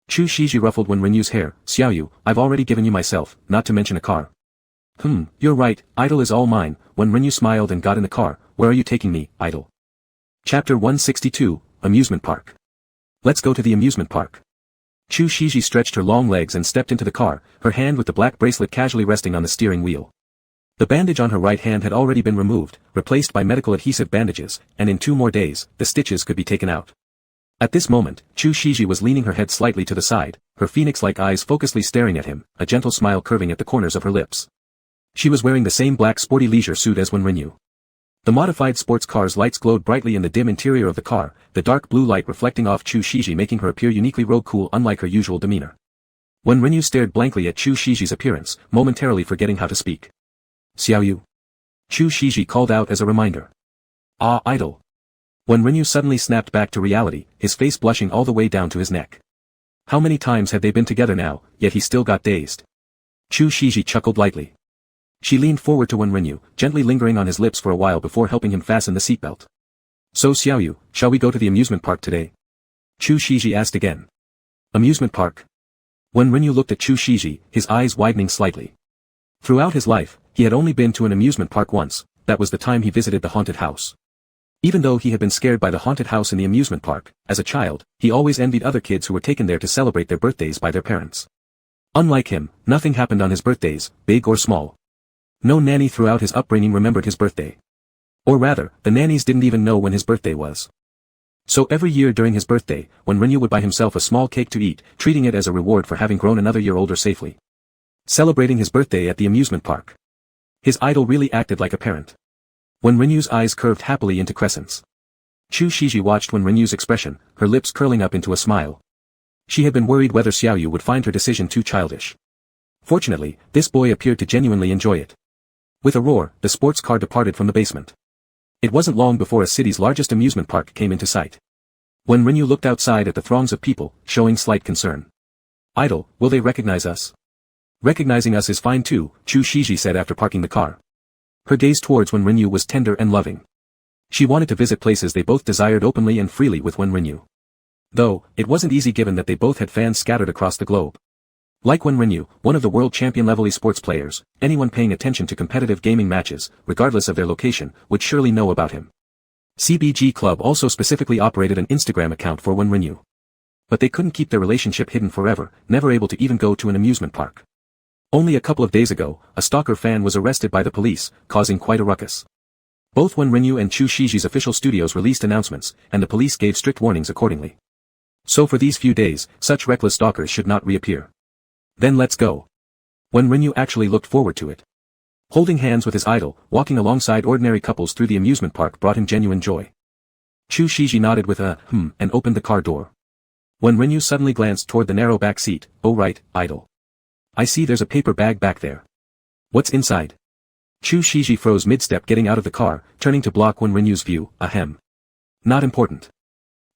Chu Shiji ruffled Wen Renyu's hair, Xiaoyu, I've already given you myself, not to mention a car. You're right, idol is all mine. Wen Renyu smiled and got in the car, where are you taking me, idol? Chapter 162, Amusement Park. Let's go to the amusement park. Chu Shiji stretched her long legs and stepped into the car, her hand with the black bracelet casually resting on the steering wheel. The bandage on her right hand had already been removed, replaced by medical adhesive bandages, and in 2 more days, the stitches could be taken out. At this moment, Chu Shiji was leaning her head slightly to the side, her phoenix-like eyes focusedly staring at him, a gentle smile curving at the corners of her lips. She was wearing the same black sporty leisure suit as Wen Renyu. The modified sports car's lights glowed brightly in the dim interior of the car, the dark blue light reflecting off Chu Shiji making her appear uniquely cool unlike her usual demeanor. Wen Renyu stared blankly at Chu Shiji's appearance, momentarily forgetting how to speak. Xiaoyu. Chu Shiji called out as a reminder. Ah, idol. When Rinyu suddenly snapped back to reality, his face blushing all the way down to his neck. How many times had they been together now, yet he still got dazed. Chu Shiji chuckled lightly. She leaned forward to Rinyu, gently lingering on his lips for a while before helping him fasten the seatbelt. So Xiaoyu, shall we go to the amusement park today? Chu Shiji asked again. Amusement park? When Rinyu looked at Chu Shiji, his eyes widening slightly. Throughout his life, he had only been to an amusement park once, that was the time he visited the haunted house. Even though he had been scared by the haunted house in the amusement park, as a child, he always envied other kids who were taken there to celebrate their birthdays by their parents. Unlike him, nothing happened on his birthdays, big or small. No nanny throughout his upbringing remembered his birthday. Or rather, the nannies didn't even know when his birthday was. So every year during his birthday, when Rinyu would buy himself a small cake to eat, treating it as a reward for having grown another year older safely. Celebrating his birthday at the amusement park. His idol really acted like a parent. When Rinyu's eyes curved happily into crescents. Chu Shiji watched when Rinyu's expression, her lips curling up into a smile. She had been worried whether Xiaoyu would find her decision too childish. Fortunately, this boy appeared to genuinely enjoy it. With a roar, the sports car departed from the basement. It wasn't long before a city's largest amusement park came into sight. When Rinyu looked outside at the throngs of people, showing slight concern. Idol, will they recognize us? Recognizing us is fine too, Chu Shiji said after parking the car. Her gaze towards Wen Rinyu was tender and loving. She wanted to visit places they both desired openly and freely with Wen Rinyu. Though, it wasn't easy given that they both had fans scattered across the globe. Like Wen Rinyu, one of the world champion-level esports players, anyone paying attention to competitive gaming matches, regardless of their location, would surely know about him. CBG Club also specifically operated an Instagram account for Wen Rinyu. But they couldn't keep their relationship hidden forever, never able to even go to an amusement park. Only a couple of days ago, a stalker fan was arrested by the police, causing quite a ruckus. Both Wen Rinyu and Chu Shiji's official studios released announcements, and the police gave strict warnings accordingly. So for these few days, such reckless stalkers should not reappear. Then let's go. Wen Rinyu actually looked forward to it. Holding hands with his idol, walking alongside ordinary couples through the amusement park brought him genuine joy. Chu Shiji nodded with a and opened the car door. Wen Rinyu suddenly glanced toward the narrow back seat. Oh right, idol. I see there's a paper bag back there. What's inside? Chu Shiji froze mid-step getting out of the car, turning to block Wen Rinyu's view. Ahem. Not important.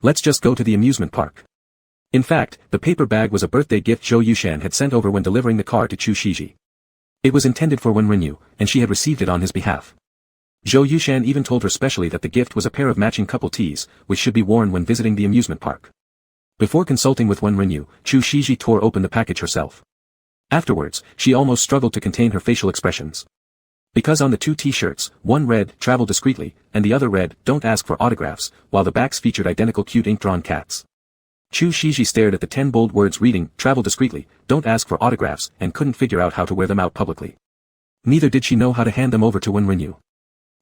Let's just go to the amusement park. In fact, the paper bag was a birthday gift Zhou Yushan had sent over when delivering the car to Chu Shiji. It was intended for Wen Rinyu, and she had received it on his behalf. Zhou Yushan even told her specially that the gift was a pair of matching couple tees, which should be worn when visiting the amusement park. Before consulting with Wen Rinyu, Chu Shiji tore open the package herself. Afterwards, she almost struggled to contain her facial expressions. Because on the two t-shirts, one read, "Travel discreetly," and the other read, "Don't ask for autographs," while the backs featured identical cute ink-drawn cats. Chu Shiji stared at the 10 bold words reading, "Travel discreetly, don't ask for autographs," and couldn't figure out how to wear them out publicly. Neither did she know how to hand them over to Wen Rinyu.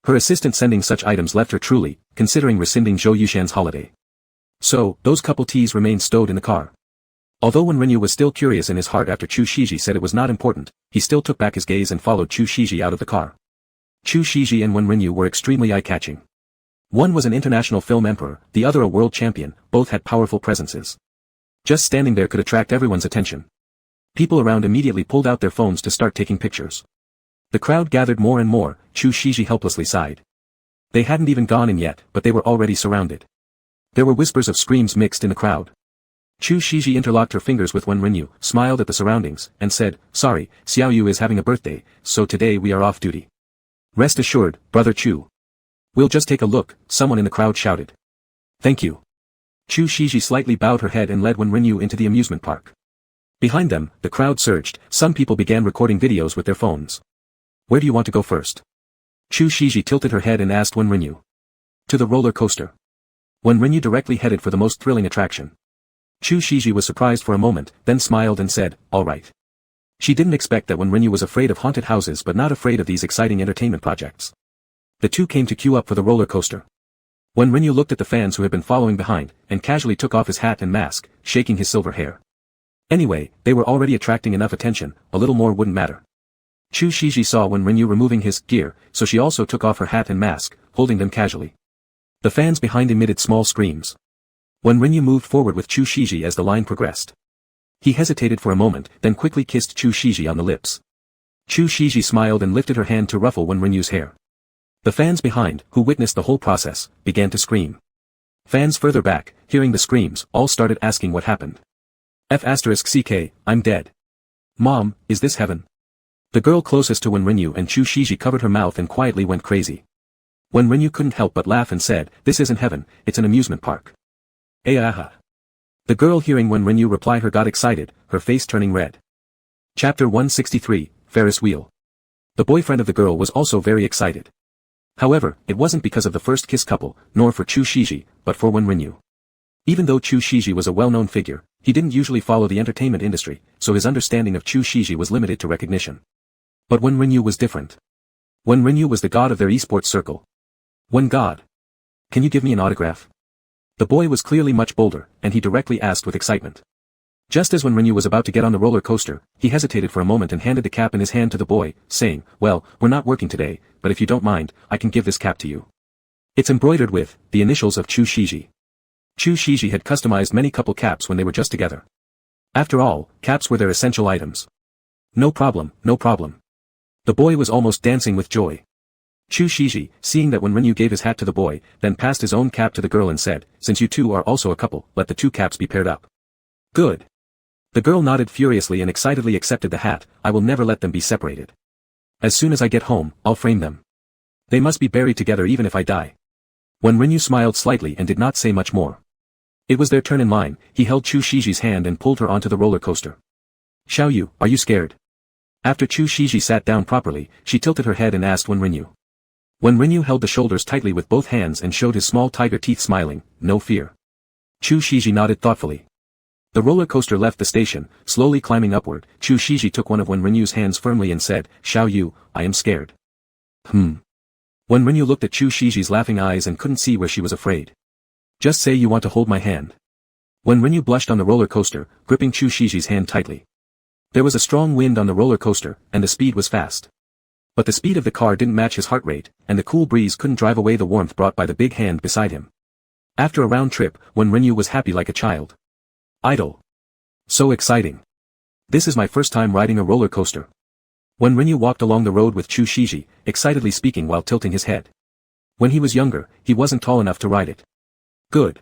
Her assistant sending such items left her truly, considering rescinding Zhou Yushan's holiday. So, those couple teas remained stowed in the car. Although Wen Rinyu was still curious in his heart after Chu Shiji said it was not important, he still took back his gaze and followed Chu Shiji out of the car. Chu Shiji and Wen Rinyu were extremely eye-catching. One was an international film emperor, the other a world champion, both had powerful presences. Just standing there could attract everyone's attention. People around immediately pulled out their phones to start taking pictures. The crowd gathered more and more, Chu Shiji helplessly sighed. They hadn't even gone in yet, but they were already surrounded. There were whispers of screams mixed in the crowd. Chu Shiji interlocked her fingers with Wen Rinyu, smiled at the surroundings, and said, "Sorry, Xiaoyu is having a birthday, so today we are off duty." "Rest assured, Brother Chu. We'll just take a look," someone in the crowd shouted. "Thank you." Chu Shiji slightly bowed her head and led Wen Rinyu into the amusement park. Behind them, the crowd surged, some people began recording videos with their phones. "Where do you want to go first?" Chu Shiji tilted her head and asked Wen Rinyu. "To the roller coaster." Wen Rinyu directly headed for the most thrilling attraction. Chu Shiji was surprised for a moment, then smiled and said, "All right." She didn't expect that Wen Rinyu was afraid of haunted houses but not afraid of these exciting entertainment projects. The two came to queue up for the roller coaster. Wen Rinyu looked at the fans who had been following behind, and casually took off his hat and mask, shaking his silver hair. Anyway, they were already attracting enough attention, a little more wouldn't matter. Chu Shiji saw Wen Rinyu removing his gear, so she also took off her hat and mask, holding them casually. The fans behind emitted small screams. Wen Rinyu moved forward with Chu Shiji as the line progressed. He hesitated for a moment, then quickly kissed Chu Shiji on the lips. Chu Shiji smiled and lifted her hand to ruffle Wen Rinyu's hair. The fans behind, who witnessed the whole process, began to scream. Fans further back, hearing the screams, all started asking what happened. F***ck, I'm dead. Mom, is this heaven? The girl closest to Wenrinyu and Chu Shiji covered her mouth and quietly went crazy. Wenrinyu couldn't help but laugh and said, this isn't heaven, it's an amusement park. Aha. The girl hearing Wenrinyu reply her got excited, her face turning red. Chapter 163, Ferris Wheel. The boyfriend of the girl was also very excited. However, it wasn't because of the first kiss couple, nor for Chu Shiji, but for Wenrinyu. Even though Chu Shiji was a well-known figure, he didn't usually follow the entertainment industry, so his understanding of Chu Shiji was limited to recognition. But Wenrinyu was different. Wenrinyu was the god of their esports circle. When God. Can you give me an autograph? The boy was clearly much bolder, and he directly asked with excitement. Just as Wenrinyu was about to get on the roller coaster, he hesitated for a moment and handed the cap in his hand to the boy, saying, well, we're not working today, but if you don't mind, I can give this cap to you. It's embroidered with the initials of Chu Shiji. Chu Shiji had customized many couple caps when they were just together. After all, caps were their essential items. No problem, no problem. The boy was almost dancing with joy. Chu Shiji, seeing that Wenrinyu gave his hat to the boy, then passed his own cap to the girl and said, since you two are also a couple, let the two caps be paired up. Good. The girl nodded furiously and excitedly accepted the hat, I will never let them be separated. As soon as I get home, I'll frame them. They must be buried together even if I die. Wenrinyu smiled slightly and did not say much more. It was their turn in line, he held Chu Shiji's hand and pulled her onto the roller coaster. Xiaoyu, are you scared? After Chu Shiji sat down properly, she tilted her head and asked Wenrinyu. Wenrinyu held the shoulders tightly with both hands and showed his small tiger teeth smiling, no fear. Chu Shiji nodded thoughtfully. The roller coaster left the station, slowly climbing upward. Chu Shiji took one of Wenrinyu's hands firmly and said, Xiaoyu, I am scared. Wenrinyu looked at Chu Shiji's laughing eyes and couldn't see where she was afraid. Just say you want to hold my hand. Wenrinyu blushed on the roller coaster, gripping Chu Shiji's hand tightly. There was a strong wind on the roller coaster, and the speed was fast. But the speed of the car didn't match his heart rate, and the cool breeze couldn't drive away the warmth brought by the big hand beside him. After a round trip, Wenrinyu was happy like a child. Idle. So exciting. This is my first time riding a roller coaster. Wenrinyu walked along the road with Chu Shiji, excitedly speaking while tilting his head. When he was younger, he wasn't tall enough to ride it. Good.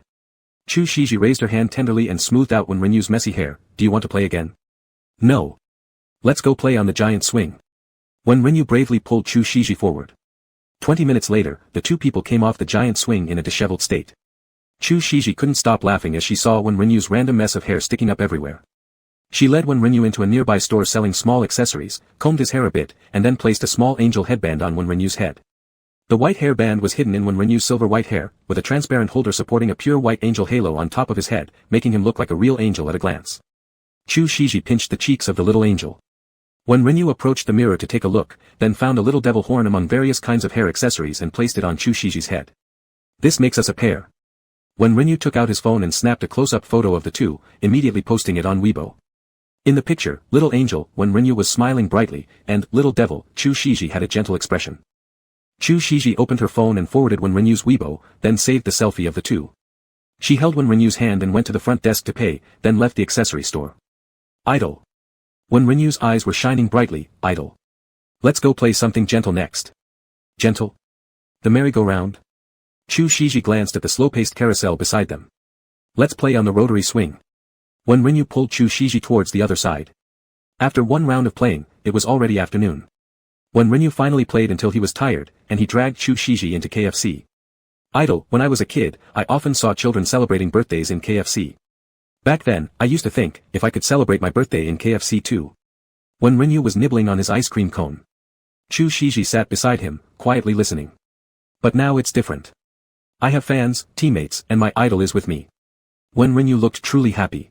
Chu Shiji raised her hand tenderly and smoothed out Wenrinyu's messy hair. Do you want to play again? No. Let's go play on the giant swing. Wenrinyu bravely pulled Chu Shiji forward. 20 minutes later, the two people came off the giant swing in a disheveled state. Chu Shiji couldn't stop laughing as she saw Wenrinyu's random mess of hair sticking up everywhere. She led Wenrinyu into a nearby store selling small accessories, combed his hair a bit, and then placed a small angel headband on Wenrinyu's head. The white hair band was hidden in Wenrinyu's silver white hair, with a transparent holder supporting a pure white angel halo on top of his head, making him look like a real angel at a glance. Chu Shiji pinched the cheeks of the little angel. Wenrinyu approached the mirror to take a look, then found a little devil horn among various kinds of hair accessories and placed it on Chu Shiji's head. This makes us a pair. Wenrinyu took out his phone and snapped a close-up photo of the two, immediately posting it on Weibo. In the picture, little angel, Wenrinyu was smiling brightly, and little devil, Chu Shiji had a gentle expression. Chu Shiji opened her phone and forwarded Wenrinyu's Weibo, then saved the selfie of the two. She held Wenrinyu's hand and went to the front desk to pay, then left the accessory store. Idle. Wenrinyu's eyes were shining brightly. Idle. Let's go play something gentle next. Gentle? The merry-go-round? Chu Shiji glanced at the slow-paced carousel beside them. Let's play on the rotary swing. Wenrinyu pulled Chu Shiji towards the other side. After one round of playing, it was already afternoon. Wenrinyu finally played until he was tired, and he dragged Chu Shiji into KFC. Idle. When I was a kid, I often saw children celebrating birthdays in KFC. Back then, I used to think, if I could celebrate my birthday in KFC too. Wenrinyu was nibbling on his ice cream cone. Chu Shiji sat beside him, quietly listening. But now it's different. I have fans, teammates, and my idol is with me. Wenrinyu looked truly happy.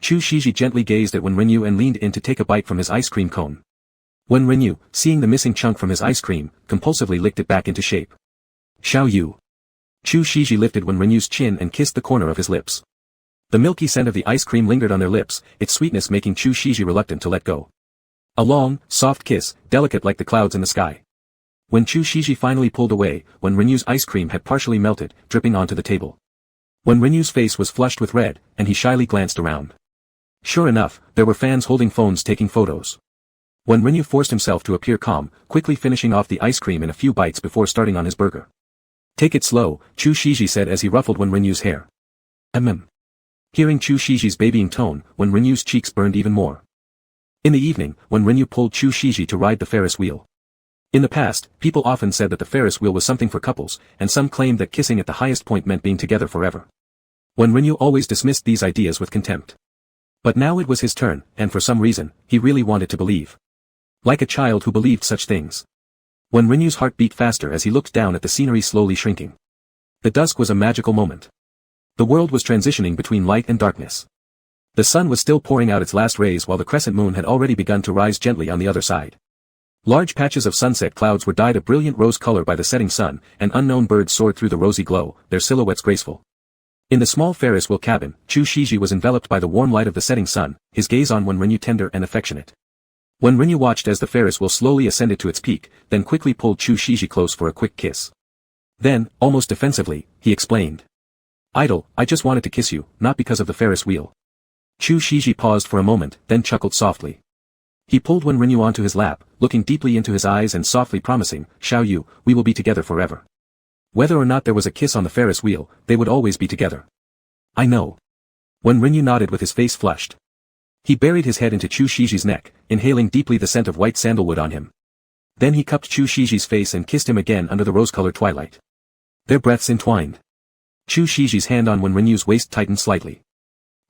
Chu Shiji gently gazed at Wenrinyu and leaned in to take a bite from his ice cream cone. Wenrinyu, seeing the missing chunk from his ice cream, compulsively licked it back into shape. Xiaoyu. Chu Shiji lifted Wenrinyu's chin and kissed the corner of his lips. The milky scent of the ice cream lingered on their lips, its sweetness making Chu Shiji reluctant to let go. A long, soft kiss, delicate like the clouds in the sky. When Chu Shiji finally pulled away, Wenrinyu's ice cream had partially melted, dripping onto the table. Wenrinyu's face was flushed with red, and he shyly glanced around. Sure enough, there were fans holding phones taking photos. Wen Renyu forced himself to appear calm, quickly finishing off the ice cream in a few bites before starting on his burger. Take it slow, Chu Shiji said as he ruffled Wen Renyu's hair. Hearing Chu Shiji's babying tone, Wen Renyu's cheeks burned even more. In the evening, Wen Renyu pulled Chu Shiji to ride the Ferris wheel. In the past, people often said that the Ferris wheel was something for couples, and some claimed that kissing at the highest point meant being together forever. Wen Renyu always dismissed these ideas with contempt. But now it was his turn, and for some reason, he really wanted to believe. Like a child who believed such things. Wen Renyu's heart beat faster as he looked down at the scenery slowly shrinking. The dusk was a magical moment. The world was transitioning between light and darkness. The sun was still pouring out its last rays while the crescent moon had already begun to rise gently on the other side. Large patches of sunset clouds were dyed a brilliant rose color by the setting sun, and unknown birds soared through the rosy glow, their silhouettes graceful. In the small Ferris wheel cabin, Chu Shiji was enveloped by the warm light of the setting sun, his gaze on Wen Renyu tender and affectionate. Wen Renyu watched as the Ferris wheel slowly ascended to its peak, then quickly pulled Chu Shiji close for a quick kiss. Then, almost defensively, he explained. Idol, I just wanted to kiss you, not because of the Ferris wheel. Chu Shiji paused for a moment, then chuckled softly. He pulled Wen Renyu onto his lap, looking deeply into his eyes and softly promising, Xiao Yu, we will be together forever. Whether or not there was a kiss on the Ferris wheel, they would always be together. I know. Wen Renyu nodded with his face flushed. He buried his head into Chu Shiji's neck, inhaling deeply the scent of white sandalwood on him. Then he cupped Chu Shiji's face and kissed him again under the rose-colored twilight. Their breaths entwined. Chu Shiji's hand on Wen Renyu's waist tightened slightly.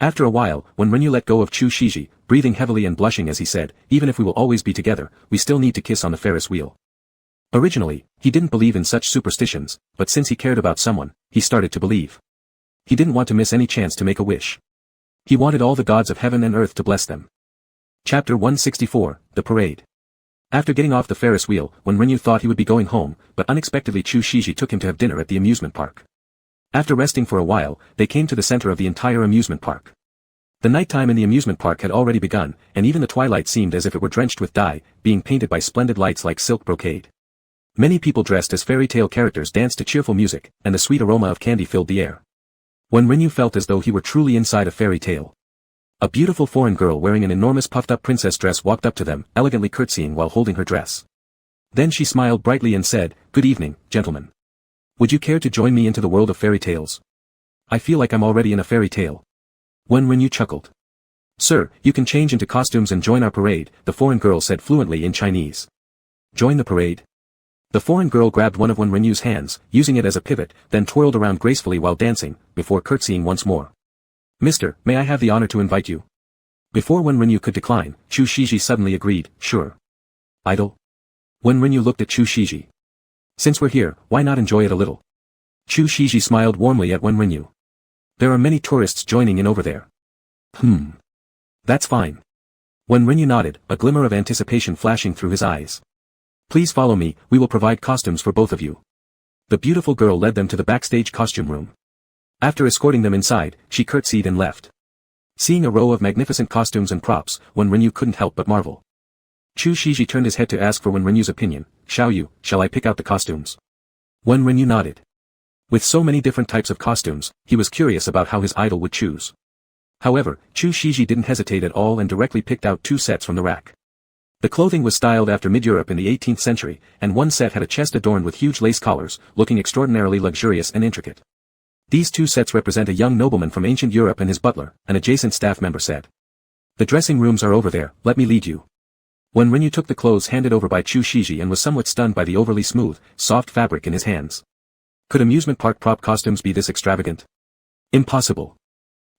After a while, Wen Renyu let go of Chu Shiji, breathing heavily and blushing as he said, even if we will always be together, we still need to kiss on the Ferris wheel. Originally, he didn't believe in such superstitions, but since he cared about someone, he started to believe. He didn't want to miss any chance to make a wish. He wanted all the gods of heaven and earth to bless them. Chapter 164, The Parade. After getting off the Ferris wheel, Wen Renyu thought he would be going home, but unexpectedly Chu Shiji took him to have dinner at the amusement park. After resting for a while, they came to the center of the entire amusement park. The nighttime in the amusement park had already begun, and even the twilight seemed as if it were drenched with dye, being painted by splendid lights like silk brocade. Many people dressed as fairy tale characters danced to cheerful music, and the sweet aroma of candy filled the air. Wen Renyu felt as though he were truly inside a fairy tale. A beautiful foreign girl wearing an enormous puffed-up princess dress walked up to them, elegantly curtsying while holding her dress. Then she smiled brightly and said, "Good evening, gentlemen. Would you care to join me into the world of fairy tales? I feel like I'm already in a fairy tale." Wen Renyu chuckled. "Sir, you can change into costumes and join our parade," the foreign girl said fluently in Chinese. "Join the parade?" The foreign girl grabbed one of Wen Renyu's hands, using it as a pivot, then twirled around gracefully while dancing, before curtsying once more. "Mister, may I have the honor to invite you?" Before Wen Renyu could decline, Chu Shiji suddenly agreed, "Sure." "Idol?" Wen Renyu looked at Chu Shiji. "Since we're here, why not enjoy it a little?" Chu Shiji smiled warmly at Wen Renyu. "There are many tourists joining in over there." That's fine." Wen Renyu nodded, a glimmer of anticipation flashing through his eyes. "Please follow me, we will provide costumes for both of you." The beautiful girl led them to the backstage costume room. After escorting them inside, she curtsied and left. Seeing a row of magnificent costumes and props, Wen Renyu couldn't help but marvel. Chu Shiji turned his head to ask for Wen Renyu's opinion. "Xiao Yu, shall I pick out the costumes?" Wen Renyu nodded. With so many different types of costumes, he was curious about how his idol would choose. However, Chu Shiji didn't hesitate at all and directly picked out 2 sets from the rack. The clothing was styled after mid-Europe in the 18th century, and one set had a chest adorned with huge lace collars, looking extraordinarily luxurious and intricate. These 2 sets represent a young nobleman from ancient Europe and his butler, an adjacent staff member said. "The dressing rooms are over there, let me lead you." Wen Renyu took the clothes handed over by Chu Shiji and was somewhat stunned by the overly smooth, soft fabric in his hands. Could amusement park prop costumes be this extravagant? Impossible.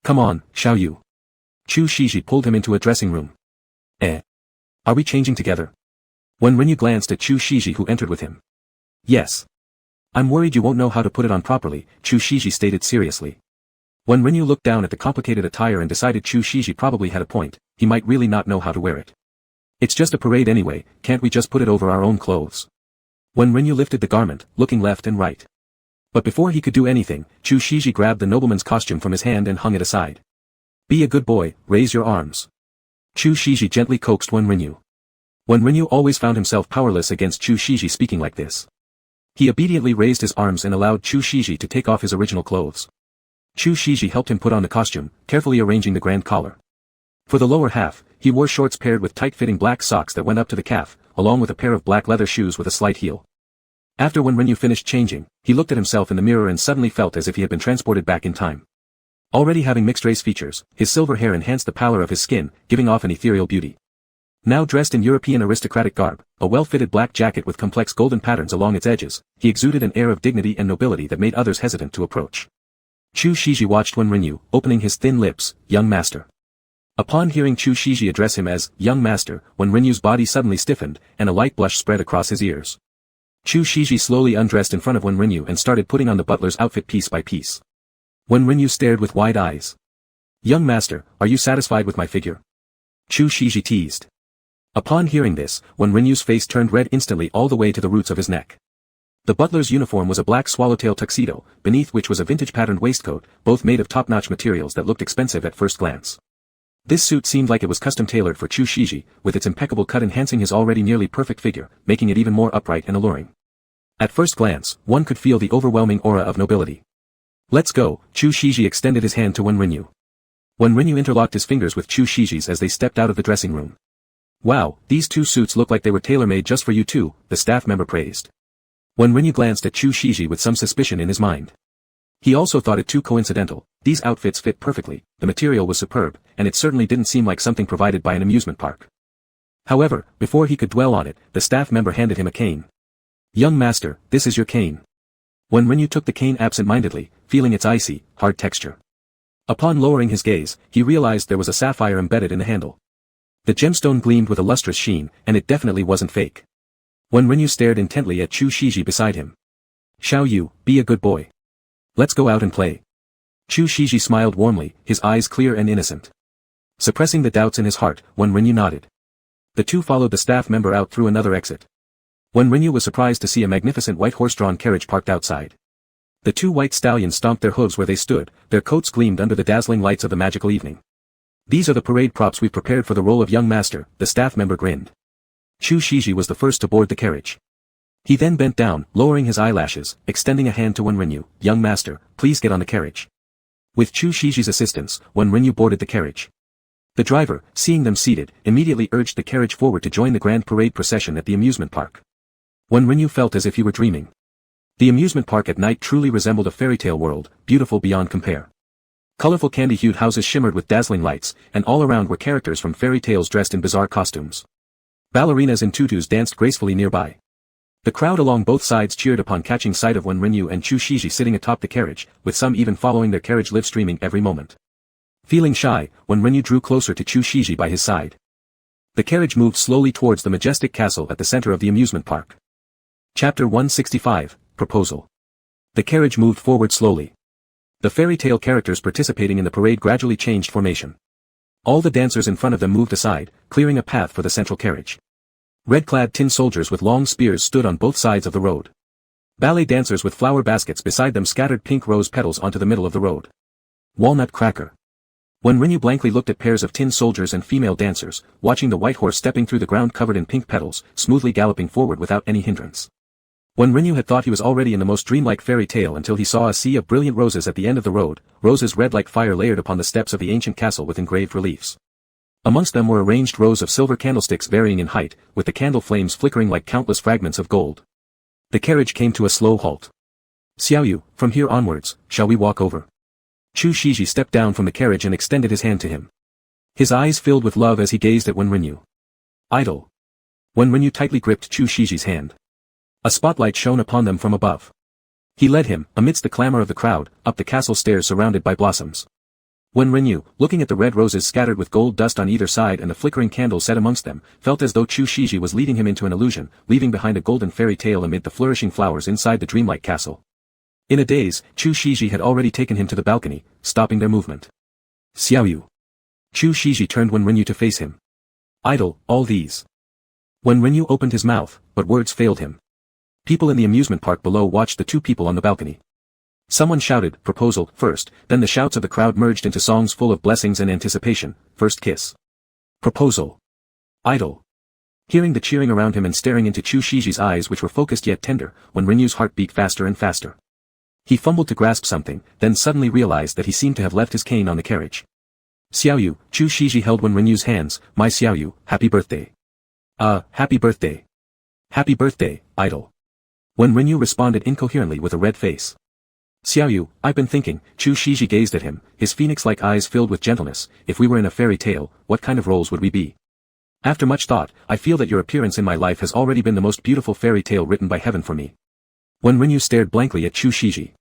"Come on, Xiao Yu." Chu Shiji pulled him into a dressing room. Are we changing together?" Wen Renyu glanced at Chu Shiji who entered with him. "Yes. I'm worried you won't know how to put it on properly," Chu Shiji stated seriously. Wen Renyu looked down at the complicated attire and decided Chu Shiji probably had a point, he might really not know how to wear it. "It's just a parade anyway, can't we just put it over our own clothes?" Wen Renyu lifted the garment, looking left and right. But before he could do anything, Chu Shiji grabbed the nobleman's costume from his hand and hung it aside. "Be a good boy, raise your arms." Chu Shiji gently coaxed Wen Renyu. Wen Renyu always found himself powerless against Chu Shiji speaking like this. He obediently raised his arms and allowed Chu Shiji to take off his original clothes. Chu Shiji helped him put on the costume, carefully arranging the grand collar. For the lower half, he wore shorts paired with tight-fitting black socks that went up to the calf, along with a pair of black leather shoes with a slight heel. After when Renyu finished changing, he looked at himself in the mirror and suddenly felt as if he had been transported back in time. Already having mixed-race features, his silver hair enhanced the pallor of his skin, giving off an ethereal beauty. Now dressed in European aristocratic garb, a well-fitted black jacket with complex golden patterns along its edges, he exuded an air of dignity and nobility that made others hesitant to approach. Chu Shiji watched when Renyu, opening his thin lips, "Young master." Upon hearing Chu Shiji address him as "young master," when Renyu's body suddenly stiffened, and a light blush spread across his ears. Chu Shiji slowly undressed in front of Wen Renyu and started putting on the butler's outfit piece by piece. Wen Renyu stared with wide eyes. "Young master, are you satisfied with my figure?" Chu Shiji teased. Upon hearing this, Wen Renyu's face turned red instantly all the way to the roots of his neck. The butler's uniform was a black swallowtail tuxedo, beneath which was a vintage-patterned waistcoat, both made of top-notch materials that looked expensive at first glance. This suit seemed like it was custom-tailored for Chu Shiji, with its impeccable cut enhancing his already nearly perfect figure, making it even more upright and alluring. At first glance, one could feel the overwhelming aura of nobility. "Let's go," Chu Shiji extended his hand to Wen Renyu. Wen Renyu interlocked his fingers with Chu Shiji's as they stepped out of the dressing room. "Wow, these two suits look like they were tailor-made just for you too," the staff member praised. Wen Renyu glanced at Chu Shiji with some suspicion in his mind. He also thought it too coincidental. These outfits fit perfectly, the material was superb, and it certainly didn't seem like something provided by an amusement park. However, before he could dwell on it, the staff member handed him a cane. "Young master, this is your cane." Wen Renyu took the cane absent-mindedly, feeling its icy, hard texture. Upon lowering his gaze, he realized there was a sapphire embedded in the handle. The gemstone gleamed with a lustrous sheen, and it definitely wasn't fake. Wen Renyu stared intently at Chu Shiji beside him. "Xiao Yu, be a good boy. Let's go out and play." Chu Shiji smiled warmly, his eyes clear and innocent. Suppressing the doubts in his heart, Wen Renyu nodded. The two followed the staff member out through another exit. Wen Renyu was surprised to see a magnificent white horse-drawn carriage parked outside. The two white stallions stomped their hooves where they stood, their coats gleamed under the dazzling lights of the magical evening. "These are the parade props we've prepared for the role of young master," the staff member grinned. Chu Shiji was the first to board the carriage. He then bent down, lowering his eyelashes, extending a hand to Wen Renyu. "Young master, please get on the carriage." With Chu Shiji's assistance, Wen Renyu boarded the carriage. The driver, seeing them seated, immediately urged the carriage forward to join the grand parade procession at the amusement park. Wen Renyu felt as if he were dreaming. The amusement park at night truly resembled a fairy tale world, beautiful beyond compare. Colorful candy-hued houses shimmered with dazzling lights, and all around were characters from fairy tales dressed in bizarre costumes. Ballerinas in tutus danced gracefully nearby. The crowd along both sides cheered upon catching sight of Wen Renyu and Chu Shiji sitting atop the carriage, with some even following their carriage live streaming every moment. Feeling shy, Wen Renyu drew closer to Chu Shiji by his side. The carriage moved slowly towards the majestic castle at the center of the amusement park. Chapter 165, Proposal. The carriage moved forward slowly. The fairy tale characters participating in the parade gradually changed formation. All the dancers in front of them moved aside, clearing a path for the central carriage. Red-clad tin soldiers with long spears stood on both sides of the road. Ballet dancers with flower baskets beside them scattered pink rose petals onto the middle of the road. Walnut cracker. When Renyu blankly looked at pairs of tin soldiers and female dancers, watching the white horse stepping through the ground covered in pink petals, smoothly galloping forward without any hindrance. When Renyu had thought he was already in the most dreamlike fairy tale until he saw a sea of brilliant roses at the end of the road, roses red like fire layered upon the steps of the ancient castle with engraved reliefs. Amongst them were arranged rows of silver candlesticks varying in height, with the candle flames flickering like countless fragments of gold. The carriage came to a slow halt. "Xiaoyu, from here onwards, shall we walk over?" Chu Shiji stepped down from the carriage and extended his hand to him. His eyes filled with love as he gazed at Wen Renyu. "Idol." Wen Renyu tightly gripped Chu Shiji's hand. A spotlight shone upon them from above. He led him, amidst the clamor of the crowd, up the castle stairs surrounded by blossoms. Wen Renyu, looking at the red roses scattered with gold dust on either side and the flickering candles set amongst them, felt as though Chu Shiji was leading him into an illusion, leaving behind a golden fairy tale amid the flourishing flowers inside the dreamlike castle. In a daze, Chu Shiji had already taken him to the balcony, stopping their movement. "Xiaoyu." Chu Shiji turned Wen Renyu to face him. "Idol, all these." Wen Renyu opened his mouth, but words failed him. People in the amusement park below watched the two people on the balcony. Someone shouted, "Proposal," first, then the shouts of the crowd merged into songs full of blessings and anticipation. "First kiss." "Proposal." "Idol." Hearing the cheering around him and staring into Chu Shiji's eyes which were focused yet tender, when Renyu's heart beat faster and faster. He fumbled to grasp something, then suddenly realized that he seemed to have left his cane on the carriage. Xiaoyu, Chu Shiji held Wen Renyu's hands. My Xiaoyu, happy birthday. Happy birthday. Happy birthday, idol. Wen Renyu responded incoherently with a red face. Xiaoyu, I've been thinking, Chu Shiji gazed at him, his phoenix-like eyes filled with gentleness. If we were in a fairy tale, what kind of roles would we be? After much thought, I feel that your appearance in my life has already been the most beautiful fairy tale written by heaven for me. Wen Renyu stared blankly at Chu Shiji.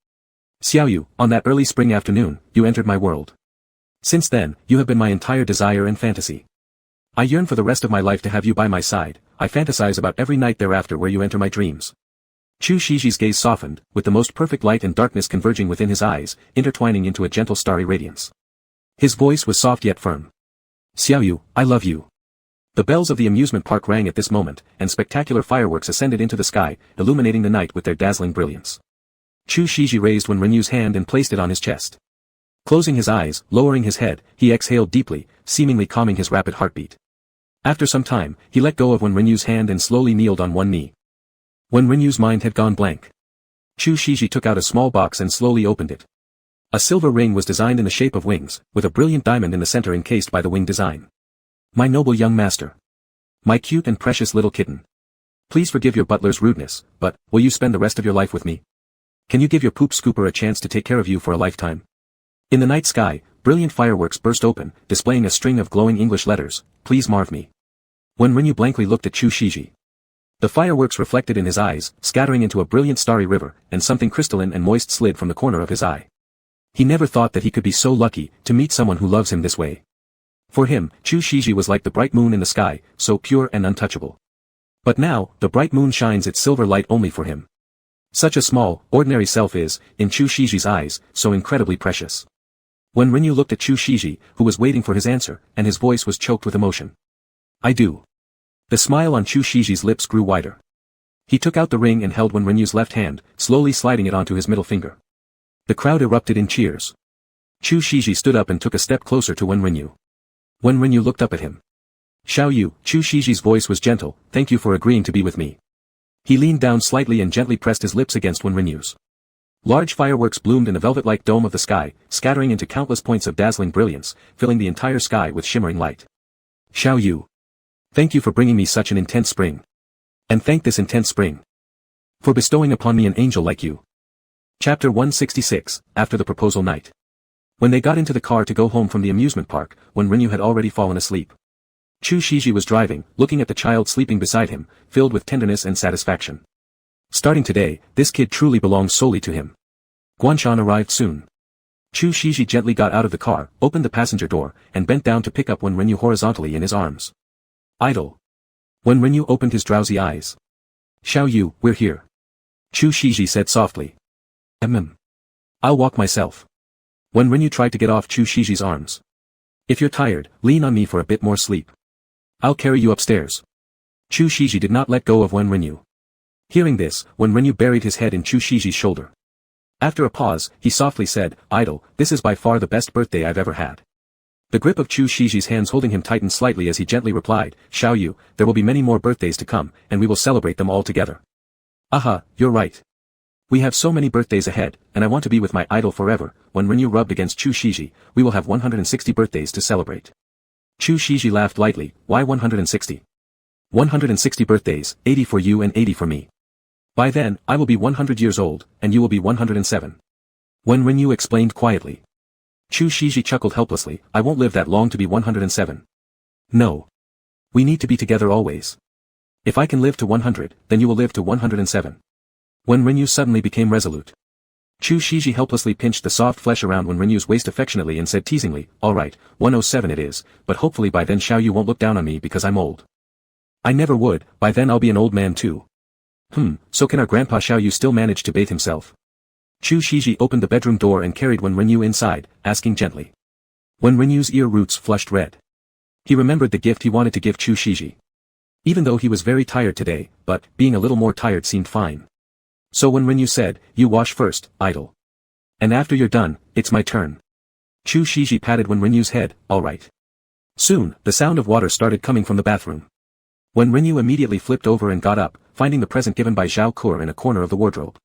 Xiaoyu, on that early spring afternoon, you entered my world. Since then, you have been my entire desire and fantasy. I yearn for the rest of my life to have you by my side. I fantasize about every night thereafter where you enter my dreams. Chu Shiji's gaze softened, with the most perfect light and darkness converging within his eyes, intertwining into a gentle starry radiance. His voice was soft yet firm. Xiaoyu, I love you. The bells of the amusement park rang at this moment, and spectacular fireworks ascended into the sky, illuminating the night with their dazzling brilliance. Chu Shiji raised Wen Renyu's hand and placed it on his chest. Closing his eyes, lowering his head, he exhaled deeply, seemingly calming his rapid heartbeat. After some time, he let go of Wen Renyu's hand and slowly kneeled on one knee. Wen Renyu's mind had gone blank. Chu Shiji took out a small box and slowly opened it. A silver ring was designed in the shape of wings, with a brilliant diamond in the center encased by the wing design. My noble young master. My cute and precious little kitten. Please forgive your butler's rudeness, but, will you spend the rest of your life with me? Can you give your poop scooper a chance to take care of you for a lifetime? In the night sky, brilliant fireworks burst open, displaying a string of glowing English letters, please marv me. Wen Renyu blankly looked at Chu Shiji. The fireworks reflected in his eyes, scattering into a brilliant starry river, and something crystalline and moist slid from the corner of his eye. He never thought that he could be so lucky, to meet someone who loves him this way. For him, Chu Shiji was like the bright moon in the sky, so pure and untouchable. But now, the bright moon shines its silver light only for him. Such a small, ordinary self is, in Chu Shiji's eyes, so incredibly precious. Wen Renyu looked at Chu Shiji, who was waiting for his answer, and his voice was choked with emotion. I do. The smile on Chu Shiji's lips grew wider. He took out the ring and held Wen Renyu's left hand, slowly sliding it onto his middle finger. The crowd erupted in cheers. Chu Shiji stood up and took a step closer to Wen Renyu. Wen Renyu looked up at him. Xiaoyu, Chu Shiji's voice was gentle, thank you for agreeing to be with me. He leaned down slightly and gently pressed his lips against Wen Renyu's. Large fireworks bloomed in the velvet-like dome of the sky, scattering into countless points of dazzling brilliance, filling the entire sky with shimmering light. Xiaoyu. Thank you for bringing me such an intense spring. And thank this intense spring for bestowing upon me an angel like you. Chapter 166, After the Proposal Night. When they got into the car to go home from the amusement park, Wen Renyu had already fallen asleep. Chu Shiji was driving, looking at the child sleeping beside him, filled with tenderness and satisfaction. Starting today, this kid truly belongs solely to him. Guanshan arrived soon. Chu Shiji gently got out of the car, opened the passenger door, and bent down to pick up Wen Renyu horizontally in his arms. Idle. Wen Renyu opened his drowsy eyes. Xiaoyu, we're here. Chu Shiji said softly. I'll walk myself. Wen Renyu tried to get off Chu Shiji's arms. If you're tired, lean on me for a bit more sleep. I'll carry you upstairs. Chu Shiji did not let go of Wen Renyu. Hearing this, Wen Renyu buried his head in Chu Shiji's shoulder. After a pause, he softly said, Idol, this is by far the best birthday I've ever had. The grip of Chu Shiji's hands holding him tightened slightly as he gently replied, Xiaoyu, there will be many more birthdays to come, and we will celebrate them all together. Aha, you're right. We have so many birthdays ahead, and I want to be with my idol forever. When Renyu rubbed against Chu Shiji, we will have 160 birthdays to celebrate. Chu Shiji laughed lightly, why 160? 160 birthdays, 80 for you and 80 for me. By then, I will be 100 years old, and you will be 107. Wen Renyu explained quietly. Chu Shiji chuckled helplessly, I won't live that long to be 107. No. We need to be together always. If I can live to 100, then you will live to 107. Wen Renyu suddenly became resolute. Chu Shiji helplessly pinched the soft flesh around Wen Renyu's waist affectionately and said teasingly, alright, 107 it is, but hopefully by then Xiaoyu won't look down on me because I'm old. I never would, by then I'll be an old man too. So can our grandpa Xiaoyu still manage to bathe himself? Chu Shiji opened the bedroom door and carried Wen Renyu inside, asking gently. Wen Renyu's ear roots flushed red. He remembered the gift he wanted to give Chu Shiji. Even though he was very tired today, but, being a little more tired seemed fine. So Wen Renyu said, you wash first, idol. And after you're done, it's my turn. Chu Shiji patted Wen Renyu's head, alright. Soon, the sound of water started coming from the bathroom. Wen Renyu immediately flipped over and got up, finding the present given by Zhao Kur in a corner of the wardrobe.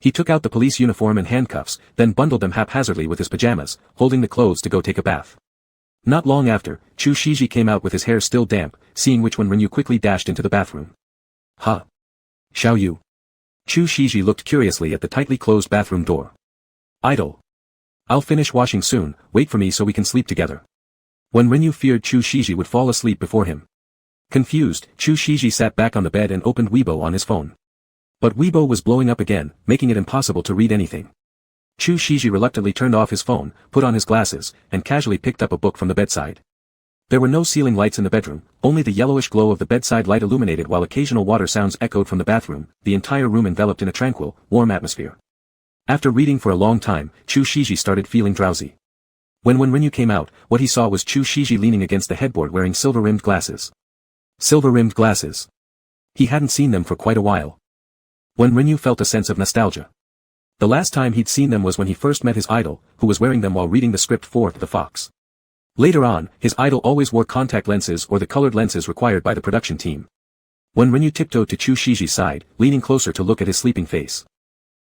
He took out the police uniform and handcuffs, then bundled them haphazardly with his pajamas, holding the clothes to go take a bath. Not long after, Chu Shiji came out with his hair still damp, seeing which Wen Renyu quickly dashed into the bathroom. Huh? Xiao Yu. Chu Shiji looked curiously at the tightly closed bathroom door. Idle. I'll finish washing soon, wait for me so we can sleep together. Wen Renyu feared Chu Shiji would fall asleep before him. Confused, Chu Shiji sat back on the bed and opened Weibo on his phone. But Weibo was blowing up again, making it impossible to read anything. Chu Shiji reluctantly turned off his phone, put on his glasses, and casually picked up a book from the bedside. There were no ceiling lights in the bedroom, only the yellowish glow of the bedside light illuminated while occasional water sounds echoed from the bathroom, the entire room enveloped in a tranquil, warm atmosphere. After reading for a long time, Chu Shiji started feeling drowsy. When Wen Renyu came out, what he saw was Chu Shiji leaning against the headboard wearing silver-rimmed glasses. Silver-rimmed glasses. He hadn't seen them for quite a while. Wen Renyu felt a sense of nostalgia. The last time he'd seen them was when he first met his idol, who was wearing them while reading the script for The Fox. Later on, his idol always wore contact lenses or the colored lenses required by the production team. Wen Renyu tiptoed to Chu Shiji's side, leaning closer to look at his sleeping face.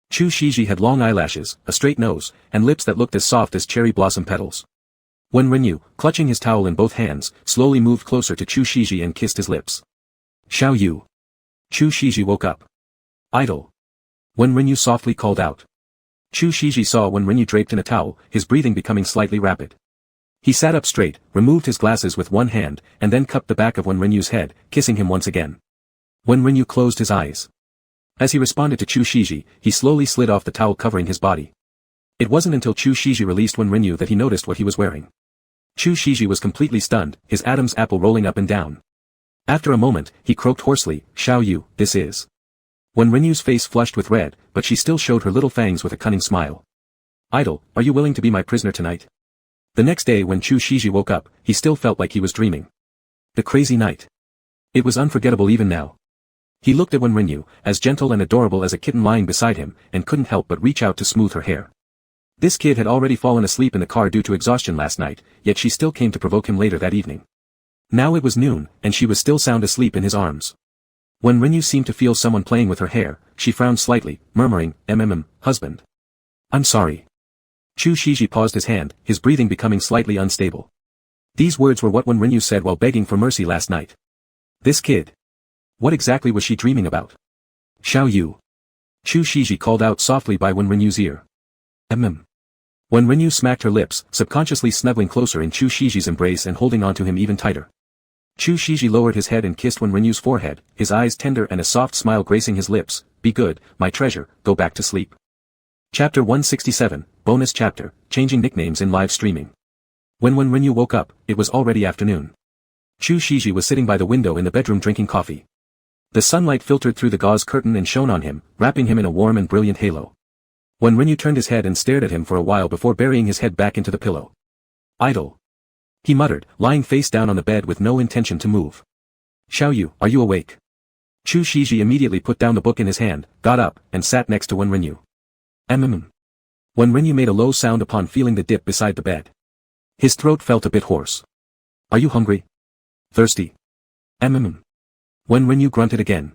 Chu Shiji had long eyelashes, a straight nose, and lips that looked as soft as cherry blossom petals. Wen Renyu, clutching his towel in both hands, slowly moved closer to Chu Shiji and kissed his lips. Xiao Yu. Chu Shiji woke up. Idol. Wen Renyu softly called out. Chu Shiji saw Wen Renyu draped in a towel, his breathing becoming slightly rapid. He sat up straight, removed his glasses with one hand, and then cupped the back of Wen Renyu's head, kissing him once again. Wen Renyu closed his eyes. As he responded to Chu Shiji, he slowly slid off the towel covering his body. It wasn't until Chu Shiji released Wen Renyu that he noticed what he was wearing. Chu Shiji was completely stunned, his Adam's apple rolling up and down. After a moment, he croaked hoarsely, Xiao Yu, this is. Wen Renyu's face flushed with red, but she still showed her little fangs with a cunning smile. Idol, are you willing to be my prisoner tonight? The next day when Chu Shiji woke up, he still felt like he was dreaming. The crazy night. It was unforgettable even now. He looked at Wen Renyu, as gentle and adorable as a kitten lying beside him, and couldn't help but reach out to smooth her hair. This kid had already fallen asleep in the car due to exhaustion last night, yet she still came to provoke him later that evening. Now it was noon, and she was still sound asleep in his arms. When Renyu seemed to feel someone playing with her hair, she frowned slightly, murmuring, husband. I'm sorry. Chu Shiji paused his hand, his breathing becoming slightly unstable. These words were what Wen Renyu said while begging for mercy last night. This kid. What exactly was she dreaming about? Xiao Yu. Chu Shiji called out softly by Wen Renyu's ear. Wen Renyu smacked her lips, subconsciously snuggling closer in Chu Shiji's embrace and holding onto him even tighter. Chu Shiji lowered his head and kissed Wen Renyu's forehead, his eyes tender and a soft smile gracing his lips. Be good, my treasure, go back to sleep. Chapter 167, Bonus Chapter, Changing Nicknames in Live Streaming. When Wen Renyu woke up, it was already afternoon. Chu Shiji was sitting by the window in the bedroom drinking coffee. The sunlight filtered through the gauze curtain and shone on him, wrapping him in a warm and brilliant halo. Wen Renyu turned his head and stared at him for a while before burying his head back into the pillow. Idle. He muttered, lying face down on the bed with no intention to move. Xiao Yu, are you awake? Chu Shiji immediately put down the book in his hand, got up, and sat next to Wen Renyu. Wen Renyu made a low sound upon feeling the dip beside the bed. His throat felt a bit hoarse. Are you hungry? Thirsty? Wen Renyu grunted again.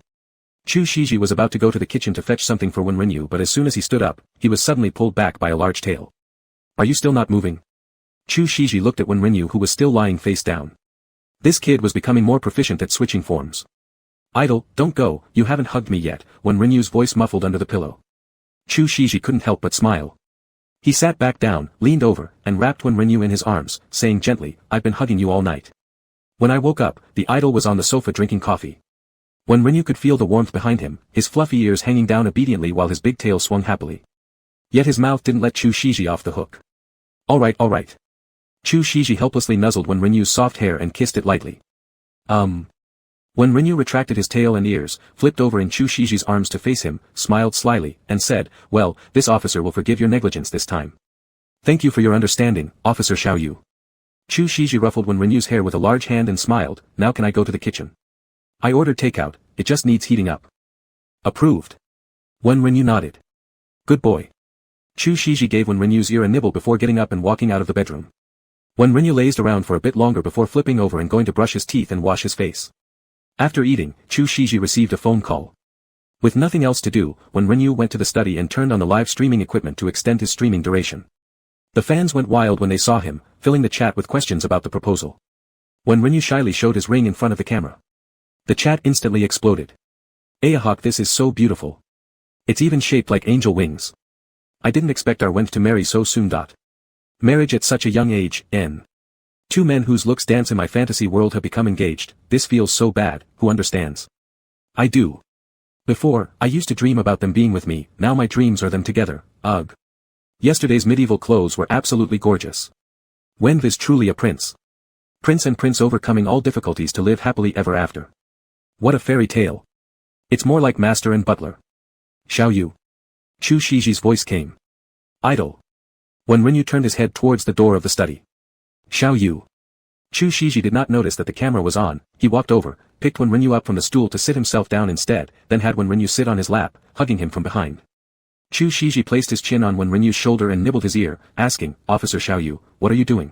Chu Shiji was about to go to the kitchen to fetch something for Wen Renyu, but as soon as he stood up, he was suddenly pulled back by a large tail. Are you still not moving? Chu Shiji looked at Wen Renyu, who was still lying face down. This kid was becoming more proficient at switching forms. Idle, don't go, you haven't hugged me yet, Wen Renyu's voice muffled under the pillow. Chu Shiji couldn't help but smile. He sat back down, leaned over, and wrapped Wen Renyu in his arms, saying gently, I've been hugging you all night. When I woke up, the idol was on the sofa drinking coffee. Wen Renyu could feel the warmth behind him, his fluffy ears hanging down obediently while his big tail swung happily. Yet his mouth didn't let Chu Shiji off the hook. Alright. Chu Shiji helplessly nuzzled Wen Renyu's soft hair and kissed it lightly. Wen Renyu retracted his tail and ears, flipped over in Chu Shiji's arms to face him, smiled slyly, and said, well, this officer will forgive your negligence this time. Thank you for your understanding, Officer Xiao Yu. Chu Shiji ruffled Wen Renyu's hair with a large hand and smiled, now can I go to the kitchen? I ordered takeout, it just needs heating up. Approved. Wen Renyu nodded. Good boy. Chu Shiji gave Wen Renyu's ear a nibble before getting up and walking out of the bedroom. Wen Renyu lazed around for a bit longer before flipping over and going to brush his teeth and wash his face. After eating, Chu Shiji received a phone call. With nothing else to do, Wen Renyu went to the study and turned on the live streaming equipment to extend his streaming duration. The fans went wild when they saw him, filling the chat with questions about the proposal. When Rinyu shyly showed his ring in front of the camera, the chat instantly exploded. Ayahawk, this is so beautiful. It's even shaped like angel wings. I didn't expect our Wendt to marry so soon. Marriage at such a young age, n. Two men whose looks dance in my fantasy world have become engaged, this feels so bad, who understands? I do. Before, I used to dream about them being with me, now my dreams are them together, ugh. Yesterday's medieval clothes were absolutely gorgeous. Wendt is truly a prince. Prince and prince overcoming all difficulties to live happily ever after. What a fairy tale. It's more like master and butler. Xiao Yu. Chu Shiji's voice came. Idle. When Rinyu turned his head towards the door of the study. Xiao Yu. Chu Shiji did not notice that the camera was on, he walked over, picked Wen Rinyu up from the stool to sit himself down instead, then had Wen Rinyu sit on his lap, hugging him from behind. Chu Shiji placed his chin on Wen Rinyu's shoulder and nibbled his ear, asking, Officer Xiao Yu, what are you doing?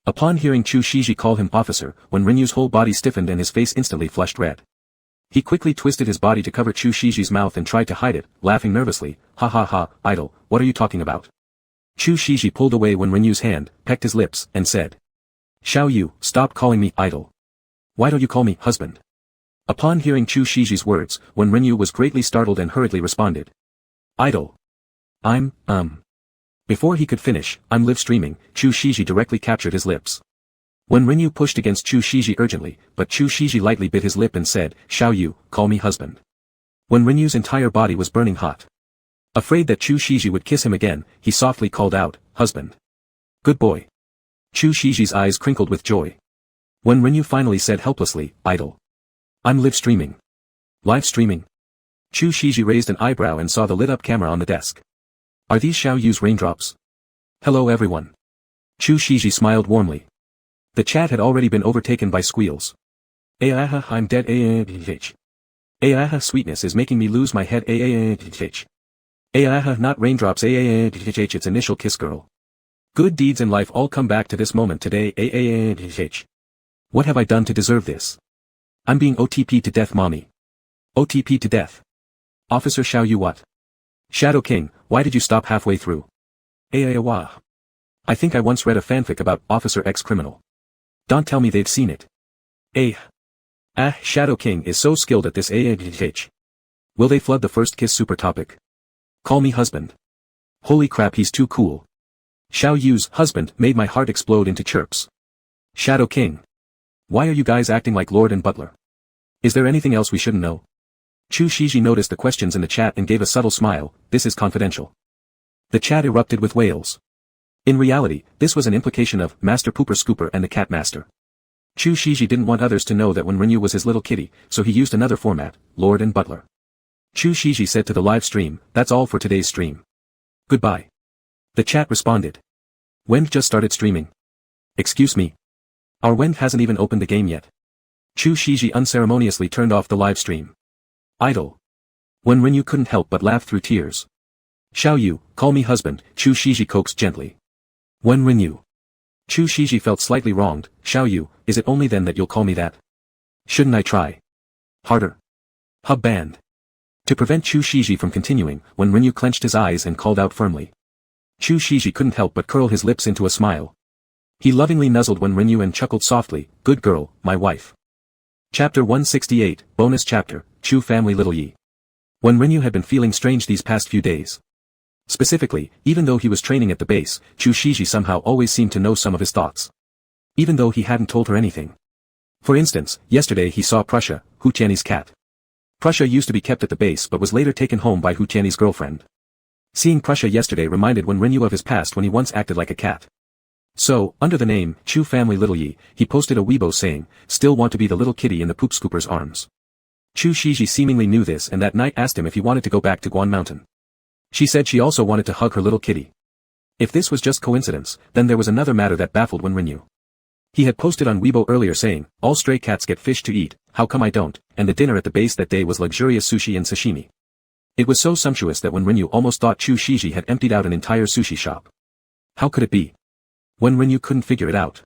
Upon hearing Chu Shiji call him officer, Wen Rinyu's whole body stiffened and his face instantly flushed red. He quickly twisted his body to cover Chu Shiji's mouth and tried to hide it, laughing nervously, ha ha ha, idle, what are you talking about? Chu Shiji pulled away Wen Rinyu's hand, pecked his lips, and said. Xiao Yu, stop calling me idle. Why don't you call me husband? Upon hearing Chu Shiji's words, Wen Rinyu was greatly startled and hurriedly responded. Idle. Before he could finish, I'm live streaming, Chu Shiji directly captured his lips. Wen Rinyu pushed against Chu Shiji urgently, but Chu Shiji lightly bit his lip and said, Xiao Yu, call me husband. Wen Rinyu's entire body was burning hot. Afraid that Chu Shiji would kiss him again, he softly called out, husband. Good boy. Chu Shiji's eyes crinkled with joy. Wen Rinyu finally said helplessly, idle. I'm live streaming. Live streaming? Chu Shiji raised an eyebrow and saw the lit-up camera on the desk. Are these Xiao Yu's raindrops? Hello everyone. Chu Shiji smiled warmly. The chat had already been overtaken by squeals. Ayaha, I'm dead. Ayaha, sweetness is making me lose my head. Ayaha, not raindrops. Its initial kiss girl. Good deeds in life all come back to this moment today. What have I done to deserve this? I'm being OTP to death, mommy. OTP to death. Officer Xiao Yu, what? Shadow King, why did you stop halfway through? Ayawa. I think I once read a fanfic about Officer X Criminal. Don't tell me they've seen it. Shadow King is so skilled at this. Will they flood the first kiss super topic? Call me husband. Holy crap, he's too cool. Xiao Yu's husband made my heart explode into chirps. Shadow King. Why are you guys acting like Lord and Butler? Is there anything else we shouldn't know? Chu Shiji noticed the questions in the chat and gave a subtle smile, this is confidential. The chat erupted with wails. In reality, this was an implication of Master Pooper Scooper and the Cat Master. Chu Shiji didn't want others to know that Wen Rinyu was his little kitty, so he used another format, Lord and Butler. Chu Shiji said to the live stream, that's all for today's stream. Goodbye. The chat responded. Wendt just started streaming. Excuse me. Our Wendt hasn't even opened the game yet. Chu Shiji unceremoniously turned off the live stream. Idle. Wen Rinyu couldn't help but laugh through tears. Xiao Yu, call me husband, Chu Shiji coaxed gently. Wen Rinyu. Chu Shiji felt slightly wronged, Xiao Yu, is it only then that you'll call me that? Shouldn't I try harder? Hub banned. To prevent Chu Shiji from continuing, Wen Rinyu clenched his eyes and called out firmly. Chu Shiji couldn't help but curl his lips into a smile. He lovingly nuzzled Wen Rinyu and chuckled softly, good girl, my wife. Chapter 168, Bonus Chapter, Chu Family Little Yi. Wen Rinyu had been feeling strange these past few days. Specifically, even though he was training at the base, Chu Shiji somehow always seemed to know some of his thoughts. Even though he hadn't told her anything. For instance, yesterday he saw Prussia, Hu Tiany's cat. Prussia used to be kept at the base but was later taken home by Hu Tiany's girlfriend. Seeing Prussia yesterday reminded Wen Rinyu of his past when he once acted like a cat. So, under the name, Chu Family Little Yi, he posted a Weibo saying, still want to be the little kitty in the poop scooper's arms. Chu Shiji seemingly knew this and that night asked him if he wanted to go back to Guan Mountain. She said she also wanted to hug her little kitty. If this was just coincidence, then there was another matter that baffled Wen Rinyu. He had posted on Weibo earlier saying, all stray cats get fish to eat, how come I don't, and the dinner at the base that day was luxurious sushi and sashimi. It was so sumptuous that Wen Rinyu almost thought Chu Shiji had emptied out an entire sushi shop. How could it be? Wen Rinyu couldn't figure it out.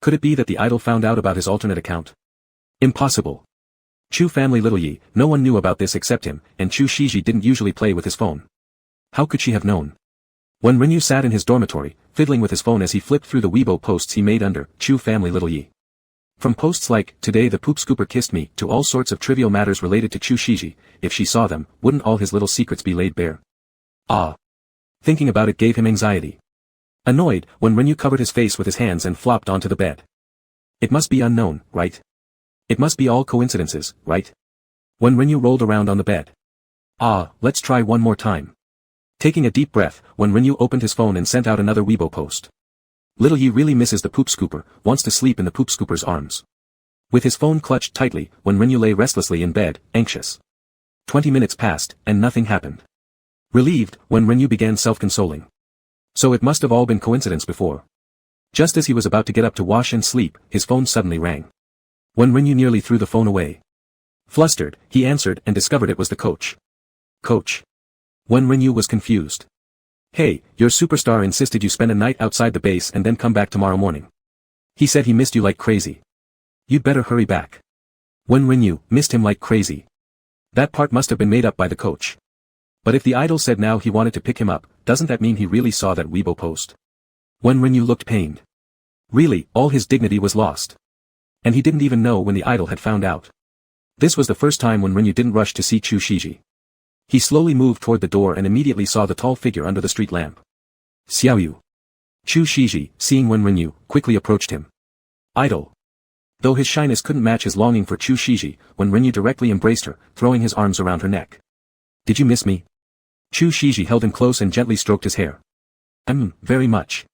Could it be that the idol found out about his alternate account? Impossible. Chu Family Little Yi, no one knew about this except him, and Chu Shiji didn't usually play with his phone. How could she have known? When Renyu sat in his dormitory, fiddling with his phone as he flipped through the Weibo posts he made under Chu Family Little Yi. From posts like, "Today the poop scooper kissed me," to all sorts of trivial matters related to Chu Shiji, if she saw them, wouldn't all his little secrets be laid bare? Ah. Thinking about it gave him anxiety. Annoyed, when Renyu covered his face with his hands and flopped onto the bed. It must be unknown, right? It must be all coincidences, right? When Renyu rolled around on the bed. Ah, let's try one more time. Taking a deep breath, when Renyu opened his phone and sent out another Weibo post. Little Yi really misses the poop scooper, wants to sleep in the poop scooper's arms. With his phone clutched tightly, when Renyu lay restlessly in bed, anxious. 20 minutes passed, and nothing happened. Relieved, when Renyu began self-consoling. So it must have all been coincidence before. Just as he was about to get up to wash and sleep, his phone suddenly rang. When Renyu nearly threw the phone away. Flustered, he answered and discovered it was the coach. Coach. When Renyu was confused. "Hey, your superstar insisted you spend a night outside the base and then come back tomorrow morning. He said he missed you like crazy. You'd better hurry back." When Renyu missed him like crazy. That part must have been made up by the coach. But if the idol said now he wanted to pick him up, doesn't that mean he really saw that Weibo post? When Renyu looked pained. Really, all his dignity was lost. And he didn't even know when the idol had found out. This was the first time when Renyu didn't rush to see Chu Shiji. He slowly moved toward the door and immediately saw the tall figure under the street lamp. Xiaoyu. Chu Shiji, seeing Wen Renyu, quickly approached him. Idol. Though his shyness couldn't match his longing for Chu Shiji, Wen Renyu directly embraced her, throwing his arms around her neck. "Did you miss me?" Chu Shiji held him close and gently stroked his hair. Very much."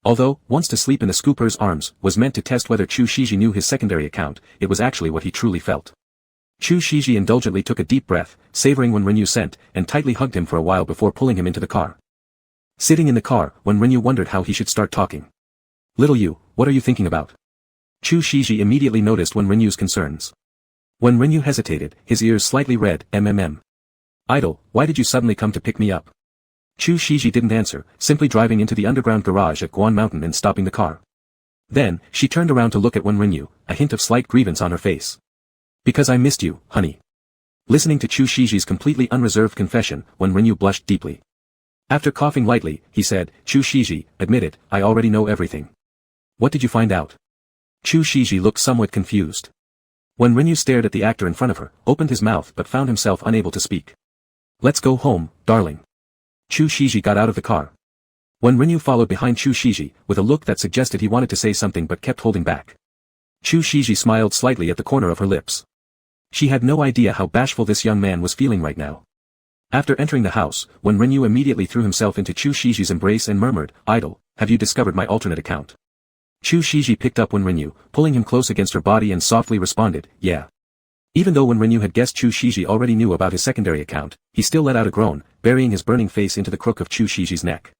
Although, wants to sleep in the scooper's arms, was meant to test whether Chu Shiji knew his secondary account, it was actually what he truly felt. Chu Shiji indulgently took a deep breath, savoring Wen Renyu scent, and tightly hugged him for a while before pulling him into the car. Sitting in the car, Wen Renyu wondered how he should start talking. "Little you, what are you thinking about?" Chu Shiji immediately noticed Wen Renyu's concerns. Wen Renyu hesitated, his ears slightly red. Idol, why did you suddenly come to pick me up?" Chu Shiji didn't answer, simply driving into the underground garage at Guan Mountain and stopping the car. Then, she turned around to look at Wen Renyu, a hint of slight grievance on her face. "Because I missed you, honey." Listening to Chu Shiji's completely unreserved confession, Wen Renyu blushed deeply. After coughing lightly, he said, "Chu Shiji, admit it, I already know everything." "What did you find out?" Chu Shiji looked somewhat confused. Wen Renyu stared at the actor in front of her, opened his mouth but found himself unable to speak. "Let's go home, darling." Chu Shiji got out of the car. Wen Renyu followed behind Chu Shiji, with a look that suggested he wanted to say something but kept holding back. Chu Shiji smiled slightly at the corner of her lips. She had no idea how bashful this young man was feeling right now. After entering the house, Wen Renyu immediately threw himself into Chu Shiji's embrace and murmured, "Idol, have you discovered my alternate account?" Chu Shiji picked up Wen Renyu, pulling him close against her body and softly responded, "Yeah." Even though Wen Renyu had guessed Chu Shiji already knew about his secondary account, he still let out a groan, burying his burning face into the crook of Chu Shiji's neck.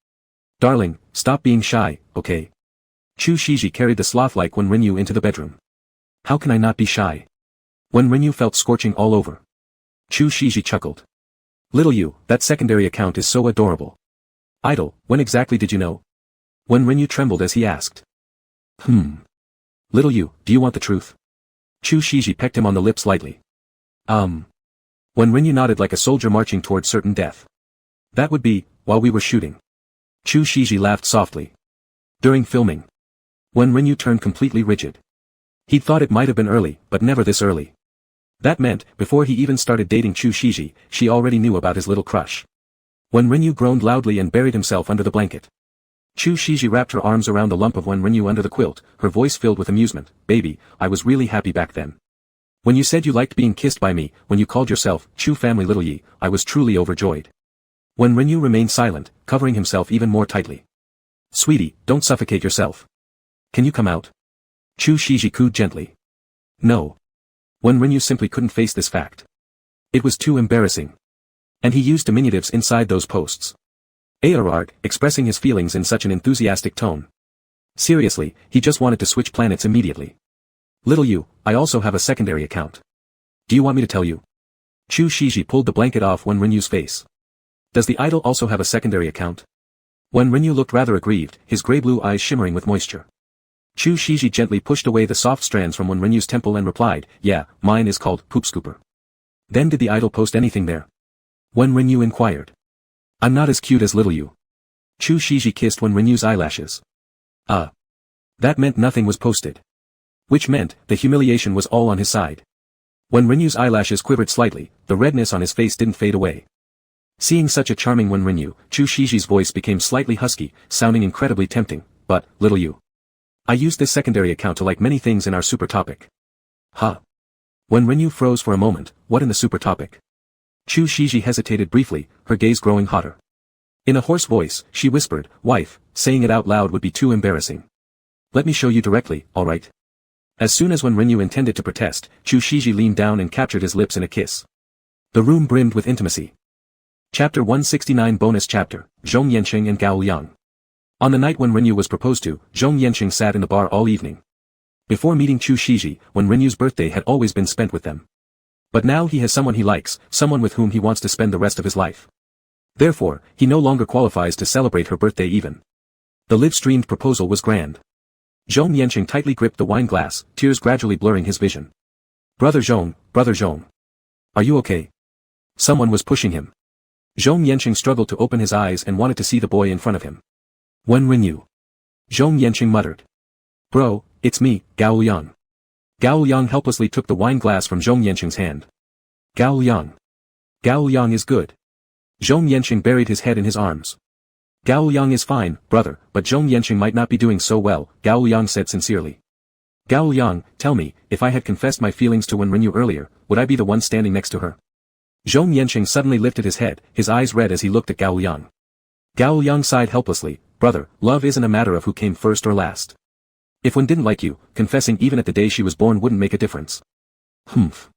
"Darling, stop being shy, okay?" Chu Shiji carried the sloth-like Wen Renyu into the bedroom. "How can I not be shy?" Wen Renyu felt scorching all over. Chu Shiji chuckled. "Little you, that secondary account is so adorable." "Idol, when exactly did you know?" Wen Renyu trembled as he asked. Little you, do you want the truth?" Chu Shiji pecked him on the lips lightly. Wen Renyu nodded like a soldier marching toward certain death. "That would be, while we were shooting." Chu Shiji laughed softly. "During filming." Wen Renyu turned completely rigid. He'd thought it might have been early, but never this early. That meant, before he even started dating Chu Shiji, she already knew about his little crush. Wen Renyu groaned loudly and buried himself under the blanket. Chu Shiji wrapped her arms around the lump of Wen Renyu under the quilt, her voice filled with amusement. "Baby, I was really happy back then. When you said you liked being kissed by me, when you called yourself Chu Family Little Yi, I was truly overjoyed." Wen Renyu remained silent, covering himself even more tightly. "Sweetie, don't suffocate yourself. Can you come out?" Chu Shiji cooed gently. No. Wen Renyu simply couldn't face this fact. It was too embarrassing. And he used diminutives inside those posts. Aerard, expressing his feelings in such an enthusiastic tone. Seriously, he just wanted to switch planets immediately. "Little you, I also have a secondary account. Do you want me to tell you?" Chu Shiji pulled the blanket off Wen Renyu's face. "Does the idol also have a secondary account?" Wen Renyu looked rather aggrieved, his grey-blue eyes shimmering with moisture. Chu Shiji gently pushed away the soft strands from Wen Renyu's temple and replied, "Yeah, mine is called Poop Scooper." "Then did the idol post anything there?" Wen Renyu inquired. "I'm not as cute as Little you." Chu Shiji kissed Wen Renyu's eyelashes. That meant nothing was posted. Which meant, the humiliation was all on his side. Wen Renyu's eyelashes quivered slightly, the redness on his face didn't fade away. Seeing such a charming Wen Renyu, Chu Shiji's voice became slightly husky, sounding incredibly tempting, but, little you. I used this secondary account to like many things in our super topic. Huh? Wen Renyu froze for a moment, what in the super topic? Chu Shiji hesitated briefly, her gaze growing hotter. In a hoarse voice, she whispered, wife, saying it out loud would be too embarrassing. Let me show you directly, alright? As soon as Wen Renyu intended to protest, Chu Shiji leaned down and captured his lips in a kiss. The room brimmed with intimacy. Chapter 169 Bonus Chapter, Zhong Yanqing and Gao Liang. On the night when Renyu was proposed to, Zhong Yanqing sat in the bar all evening. Before meeting Chu Shiji, when Renyu's birthday had always been spent with them. But now he has someone he likes, someone with whom he wants to spend the rest of his life. Therefore, he no longer qualifies to celebrate her birthday even. The live-streamed proposal was grand. Zhong Yanqing tightly gripped the wine glass, tears gradually blurring his vision. Brother Zhong. Are you okay? Someone was pushing him. Zhong Yanqing struggled to open his eyes and wanted to see the boy in front of him. Wen Renyu. Zhong Yanqing muttered. Bro, it's me, Gao Liang. Gao Liang helplessly took the wine glass from Zhong Yanqing's hand. Gao Liang. Gao Liang is good. Zhong Yanqing buried his head in his arms. Gao Liang is fine, brother, but Zhong Yanqing might not be doing so well, Gao Liang said sincerely. Gao Liang, tell me, if I had confessed my feelings to Wen Renyu earlier, would I be the one standing next to her? Zhong Yanqing suddenly lifted his head, his eyes red as he looked at Gao Liang. Gao Liang sighed helplessly, brother, love isn't a matter of who came first or last. If one didn't like you, confessing even at the day she was born wouldn't make a difference. Humph.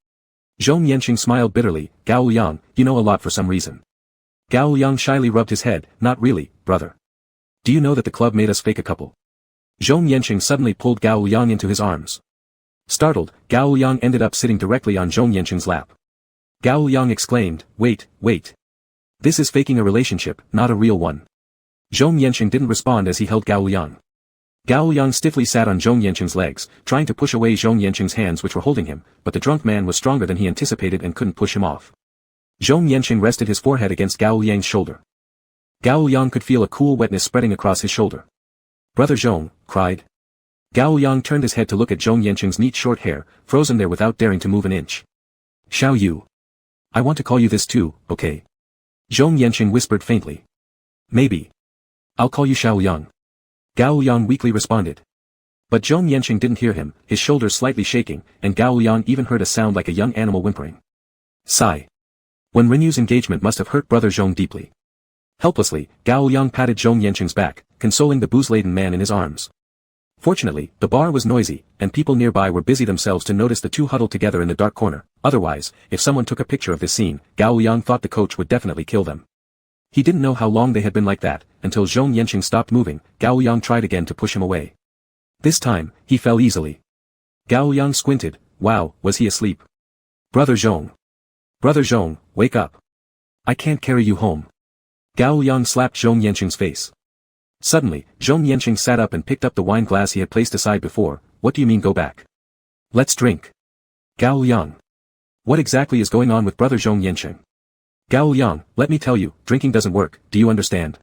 Zhong Yanqing smiled bitterly, Gao Liang, you know a lot for some reason. Gao Liang shyly rubbed his head, not really, brother. Do you know that the club made us fake a couple? Zhong Yanqing suddenly pulled Gao Liang into his arms. Startled, Gao Liang ended up sitting directly on Zhong Yanqing's lap. Gao Liang exclaimed, wait. This is faking a relationship, not a real one. Zhong Yanqing didn't respond as he held Gao Liang. Gao Liang stiffly sat on Zhong Yanqing's legs, trying to push away Zhong Yanqing's hands which were holding him, but the drunk man was stronger than he anticipated and couldn't push him off. Zhong Yanqing rested his forehead against Gao Liang's shoulder. Gao Liang could feel a cool wetness spreading across his shoulder. Brother Zhong, cried. Gao Liang turned his head to look at Zhong Yanqing's neat short hair, frozen there without daring to move an inch. Xiao Yu. I want to call you this too, okay? Zhong Yanqing whispered faintly. Maybe. I'll call you Xiao Liang. Gao Liang weakly responded. But Zhong Yanqing didn't hear him, his shoulders slightly shaking, and Gao Liang even heard a sound like a young animal whimpering. Sigh. Wen Renyu's engagement must have hurt brother Zhong deeply. Helplessly, Gao Liang patted Zhong Yanqing's back, consoling the booze-laden man in his arms. Fortunately, the bar was noisy, and people nearby were busy themselves to notice the two huddled together in the dark corner. Otherwise, if someone took a picture of this scene, Gao Liang thought the coach would definitely kill them. He didn't know how long they had been like that, until Zhong Yanqing stopped moving. Gao Liang tried again to push him away. This time, he fell easily. Gao Liang squinted, wow, was he asleep? Brother Zhong, wake up. I can't carry you home. Gao Liang slapped Zhong Yanqing's face. Suddenly, Zhong Yanqing sat up and picked up the wine glass he had placed aside before. What do you mean go back? Let's drink. Gao Liang. What exactly is going on with brother Zhong Yanqing? Gao Liang, let me tell you, drinking doesn't work, do you understand?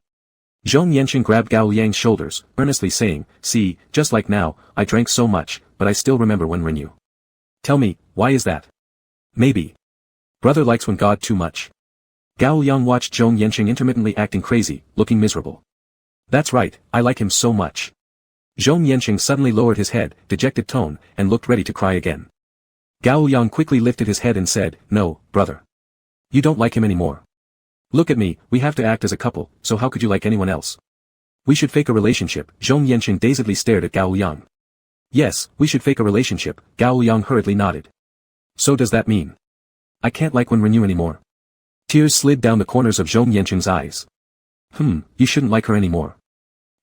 Zhong Yanqing grabbed Gao Liang's shoulders, earnestly saying, see, just like now, I drank so much, but I still remember Wen Renyu. Tell me, why is that? Maybe. Brother likes when God too much. Gao Liang watched Zhong Yanqing intermittently acting crazy, looking miserable. That's right, I like him so much. Zhong Yanqing suddenly lowered his head, dejected tone, and looked ready to cry again. Gao Liang quickly lifted his head and said, no, brother. You don't like him anymore. Look at me, we have to act as a couple, so how could you like anyone else? We should fake a relationship. Zhong Yanqing dazedly stared at Gao Liang. Yes, we should fake a relationship, Gao Liang hurriedly nodded. So does that mean? I can't like Wen Renyu anymore. Tears slid down the corners of Zhong Yanqing's eyes. You shouldn't like her anymore.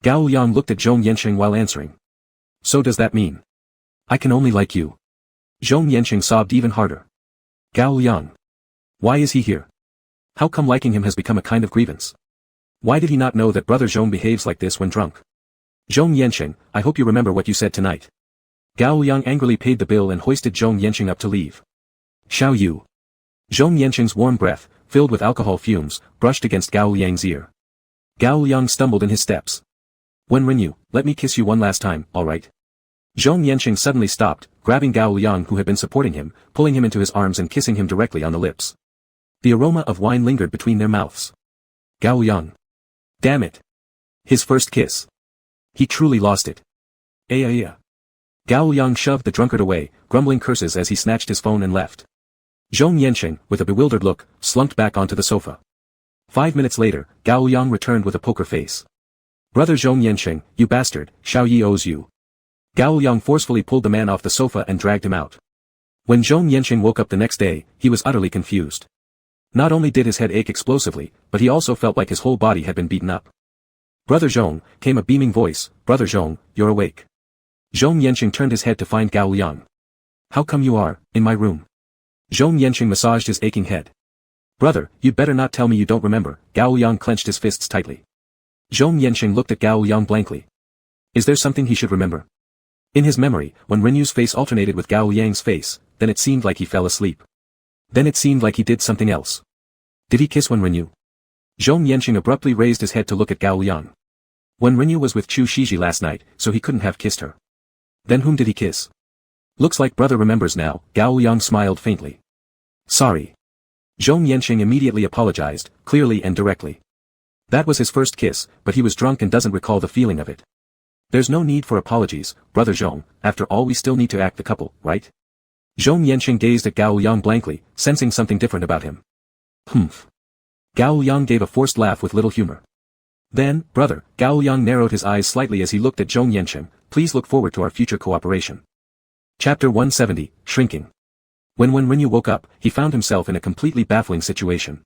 Gao Liang looked at Zhong Yanqing while answering. So does that mean? I can only like you. Zhong Yanqing sobbed even harder. Gao Liang. Why is he here? How come liking him has become a kind of grievance? Why did he not know that brother Zhong behaves like this when drunk? Zhong Yanqing, I hope you remember what you said tonight. Gao Liang angrily paid the bill and hoisted Zhong Yanqing up to leave. Xiao Yu. Zhong Yanqing's warm breath, filled with alcohol fumes, brushed against Gao Liang's ear. Gao Liang stumbled in his steps. Wen Renyu, let me kiss you one last time, alright? Zhong Yanqing suddenly stopped, grabbing Gao Liang who had been supporting him, pulling him into his arms and kissing him directly on the lips. The aroma of wine lingered between their mouths. Gao Liang. Damn it. His first kiss. He truly lost it. Aya. Gao Liang shoved the drunkard away, grumbling curses as he snatched his phone and left. Zhong Yanqing, with a bewildered look, slumped back onto the sofa. 5 minutes later, Gao Liang returned with a poker face. Brother Zhong Yanqing, you bastard, Xiao Yi owes you. Gao Liang forcefully pulled the man off the sofa and dragged him out. When Zhong Yanqing woke up the next day, he was utterly confused. Not only did his head ache explosively, but he also felt like his whole body had been beaten up. Brother Zhong, came a beaming voice, Brother Zhong, you're awake. Zhong Yanqing turned his head to find Gao Liang. How come you are, in my room? Zhong Yanqing massaged his aching head. Brother, you'd better not tell me you don't remember. Gao Liang clenched his fists tightly. Zhong Yanqing looked at Gao Liang blankly. Is there something he should remember? In his memory, when Renyu's face alternated with Gao Liang's face, then it seemed like he fell asleep. Then it seemed like he did something else. Did he kiss Wen Renyu? Zhong Yanqing abruptly raised his head to look at Gao Liang. Wen Renyu was with Chu Shiji last night, so he couldn't have kissed her. Then whom did he kiss? Looks like brother remembers now. Gao Liang smiled faintly. Sorry. Zhong Yanqing immediately apologized, clearly and directly. That was his first kiss, but he was drunk and doesn't recall the feeling of it. There's no need for apologies, Brother Zhong, after all we still need to act the couple, right? Zhong Yanqing gazed at Gao Liang blankly, sensing something different about him. Humph. Gao Liang gave a forced laugh with little humor. Then, brother, Gao Liang narrowed his eyes slightly as he looked at Zhong Yanqing, please look forward to our future cooperation. Chapter 170, Shrinking. When Wen Renyu woke up, he found himself in a completely baffling situation.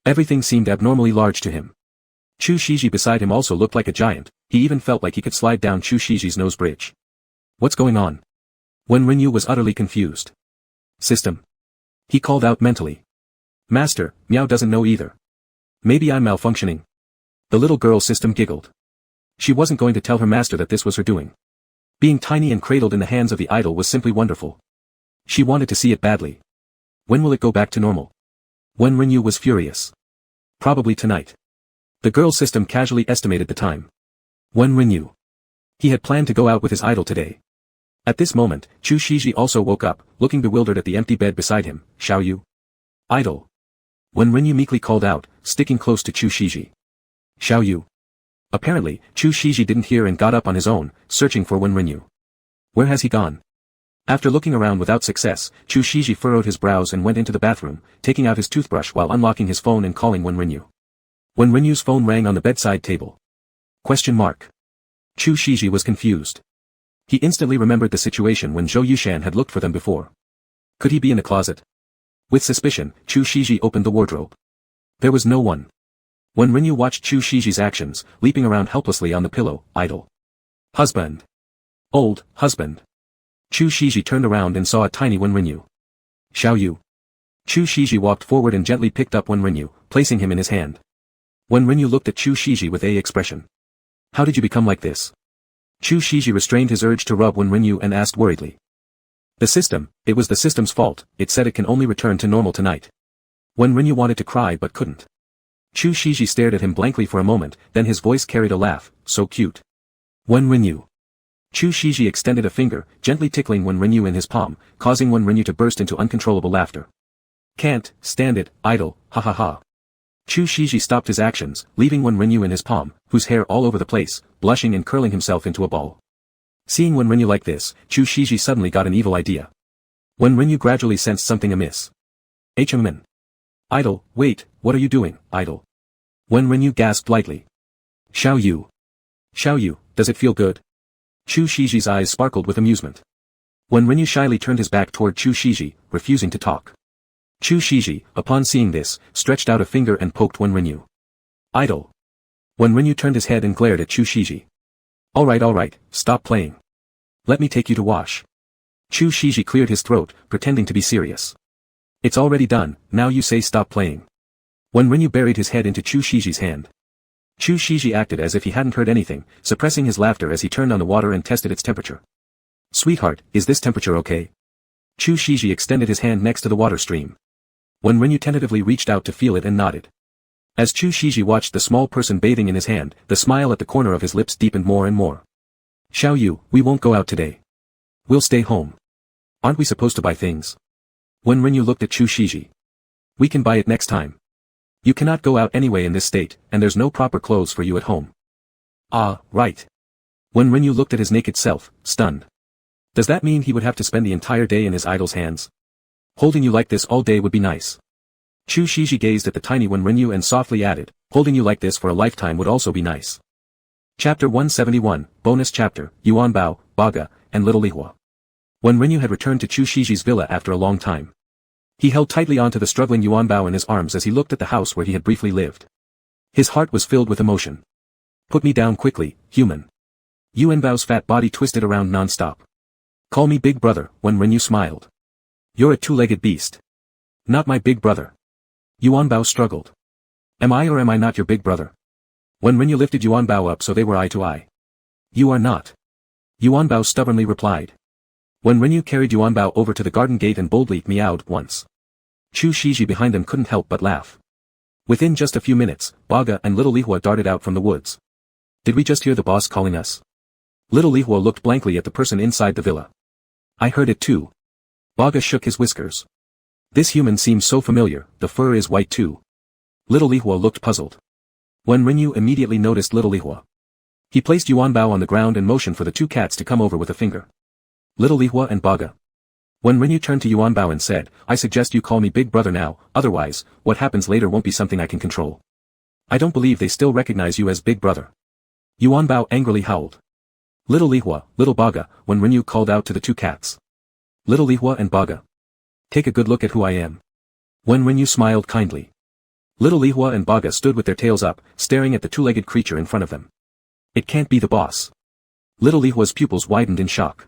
Everything seemed abnormally large to him. Chu Shiji beside him also looked like a giant, he even felt like he could slide down Chu Shiji's nose bridge. What's going on? Wen Renyu was utterly confused. System. He called out mentally. Master, Miao doesn't know either. Maybe I'm malfunctioning. The little girl system giggled. She wasn't going to tell her master that this was her doing. Being tiny and cradled in the hands of the idol was simply wonderful. She wanted to see it badly. When will it go back to normal? Wen Renyu was furious. Probably tonight. The girl system casually estimated the time. Wen Renyu. He had planned to go out with his idol today. At this moment, Chu Shiji also woke up, looking bewildered at the empty bed beside him. Xiao Yu. Idol. Wen Renyu meekly called out, sticking close to Chu Shiji. Xiao Yu. Apparently, Chu Shiji didn't hear and got up on his own, searching for Wen Renyu. Where has he gone? After looking around without success, Chu Shiji furrowed his brows and went into the bathroom, taking out his toothbrush while unlocking his phone and calling Wen Renyu. Wen Renyu's phone rang on the bedside table. Question mark. Chu Shiji was confused. He instantly remembered the situation when Zhou Yushan had looked for them before. Could he be in the closet? With suspicion, Chu Shiji opened the wardrobe. There was no one. Wen Renyu watched Chu Shiji's actions, leaping around helplessly on the pillow, idle. Husband. Old, husband. Chu Shiji turned around and saw a tiny Wen Renyu. Xiao Yu. Chu Shiji walked forward and gently picked up Wen Renyu, placing him in his hand. Wen Renyu looked at Chu Shiji with a expression. How did you become like this? Chu Shiji restrained his urge to rub Wen Renyu and asked worriedly. The system, it was the system's fault, it said it can only return to normal tonight. Wen Renyu wanted to cry but couldn't. Chu Shiji stared at him blankly for a moment, then his voice carried a laugh, so cute. Wen Renyu. Chu Shiji extended a finger, gently tickling Wen Renyu in his palm, causing Wen Renyu to burst into uncontrollable laughter. Can't stand it, idle, ha ha ha. Chu Shiji stopped his actions, leaving Wen Renyu in his palm, whose hair all over the place, blushing and curling himself into a ball. Seeing Wen Renyu like this, Chu Shiji suddenly got an evil idea. Wen Renyu gradually sensed something amiss. HMN. Idle, wait, what are you doing, idle? Wen Renyu gasped lightly. Xiao Yu. Xiao Yu, does it feel good? Chu Shiji's eyes sparkled with amusement. Wen Renyu shyly turned his back toward Chu Shiji, refusing to talk. Chu Shiji, upon seeing this, stretched out a finger and poked Wen Renyu. Idle. Wen Renyu turned his head and glared at Chu Shiji. Alright, stop playing. Let me take you to wash. Chu Shiji cleared his throat, pretending to be serious. It's already done, now you say stop playing. Wen Renyu buried his head into Chu Shiji's hand. Chu Shiji acted as if he hadn't heard anything, suppressing his laughter as he turned on the water and tested its temperature. Sweetheart, is this temperature okay? Chu Shiji extended his hand next to the water stream. Wen Renyu tentatively reached out to feel it and nodded. As Chu Shiji watched the small person bathing in his hand, the smile at the corner of his lips deepened more and more. Xiao Yu, we won't go out today. We'll stay home. Aren't we supposed to buy things? When Rinyu looked at Chu Shiji. We can buy it next time. You cannot go out anyway in this state, and there's no proper clothes for you at home. Ah, right. When Rinyu looked at his naked self, stunned. Does that mean he would have to spend the entire day in his idol's hands? Holding you like this all day would be nice. Chu Shiji gazed at the tiny Wen Rinyu and softly added, holding you like this for a lifetime would also be nice. Chapter 171, Bonus Chapter, Yuan Bao, Baga, and Little Lihua. When Rinyu had returned to Chu Shiji's villa after a long time. He held tightly onto the struggling Yuan Bao in his arms as he looked at the house where he had briefly lived. His heart was filled with emotion. Put me down quickly, human. Yuan Bao's fat body twisted around non-stop. Call me big brother, when Rinyu smiled. You're a two-legged beast. Not my big brother. Yuan Bao struggled. Am I or am I not your big brother? When Rinyu lifted Yuan Bao up so they were eye to eye. You are not. Yuan Bao stubbornly replied. When Rinyu carried Yuan Bao over to the garden gate and boldly meowed once. Chu Shiji behind them couldn't help but laugh. Within just a few minutes, Baga and Little Lihua darted out from the woods. Did we just hear the boss calling us? Little Lihua looked blankly at the person inside the villa. I heard it too. Baga shook his whiskers. This human seems so familiar, the fur is white too. Little Lihua looked puzzled. When Rinyu immediately noticed Little Lihua. He placed Yuan Bao on the ground and motioned for the two cats to come over with a finger. Little Lihua and Baga. When Rinyu turned to Yuan Bao and said, I suggest you call me big brother now, otherwise, what happens later won't be something I can control. I don't believe they still recognize you as big brother. Yuan Bao angrily howled. Little Lihua, Little Baga, when Rinyu called out to the two cats. Little Lihua and Baga. Take a good look at who I am. When Rinyu smiled kindly. Little Lihua and Baga stood with their tails up, staring at the two-legged creature in front of them. It can't be the boss. Little Lihua's pupils widened in shock.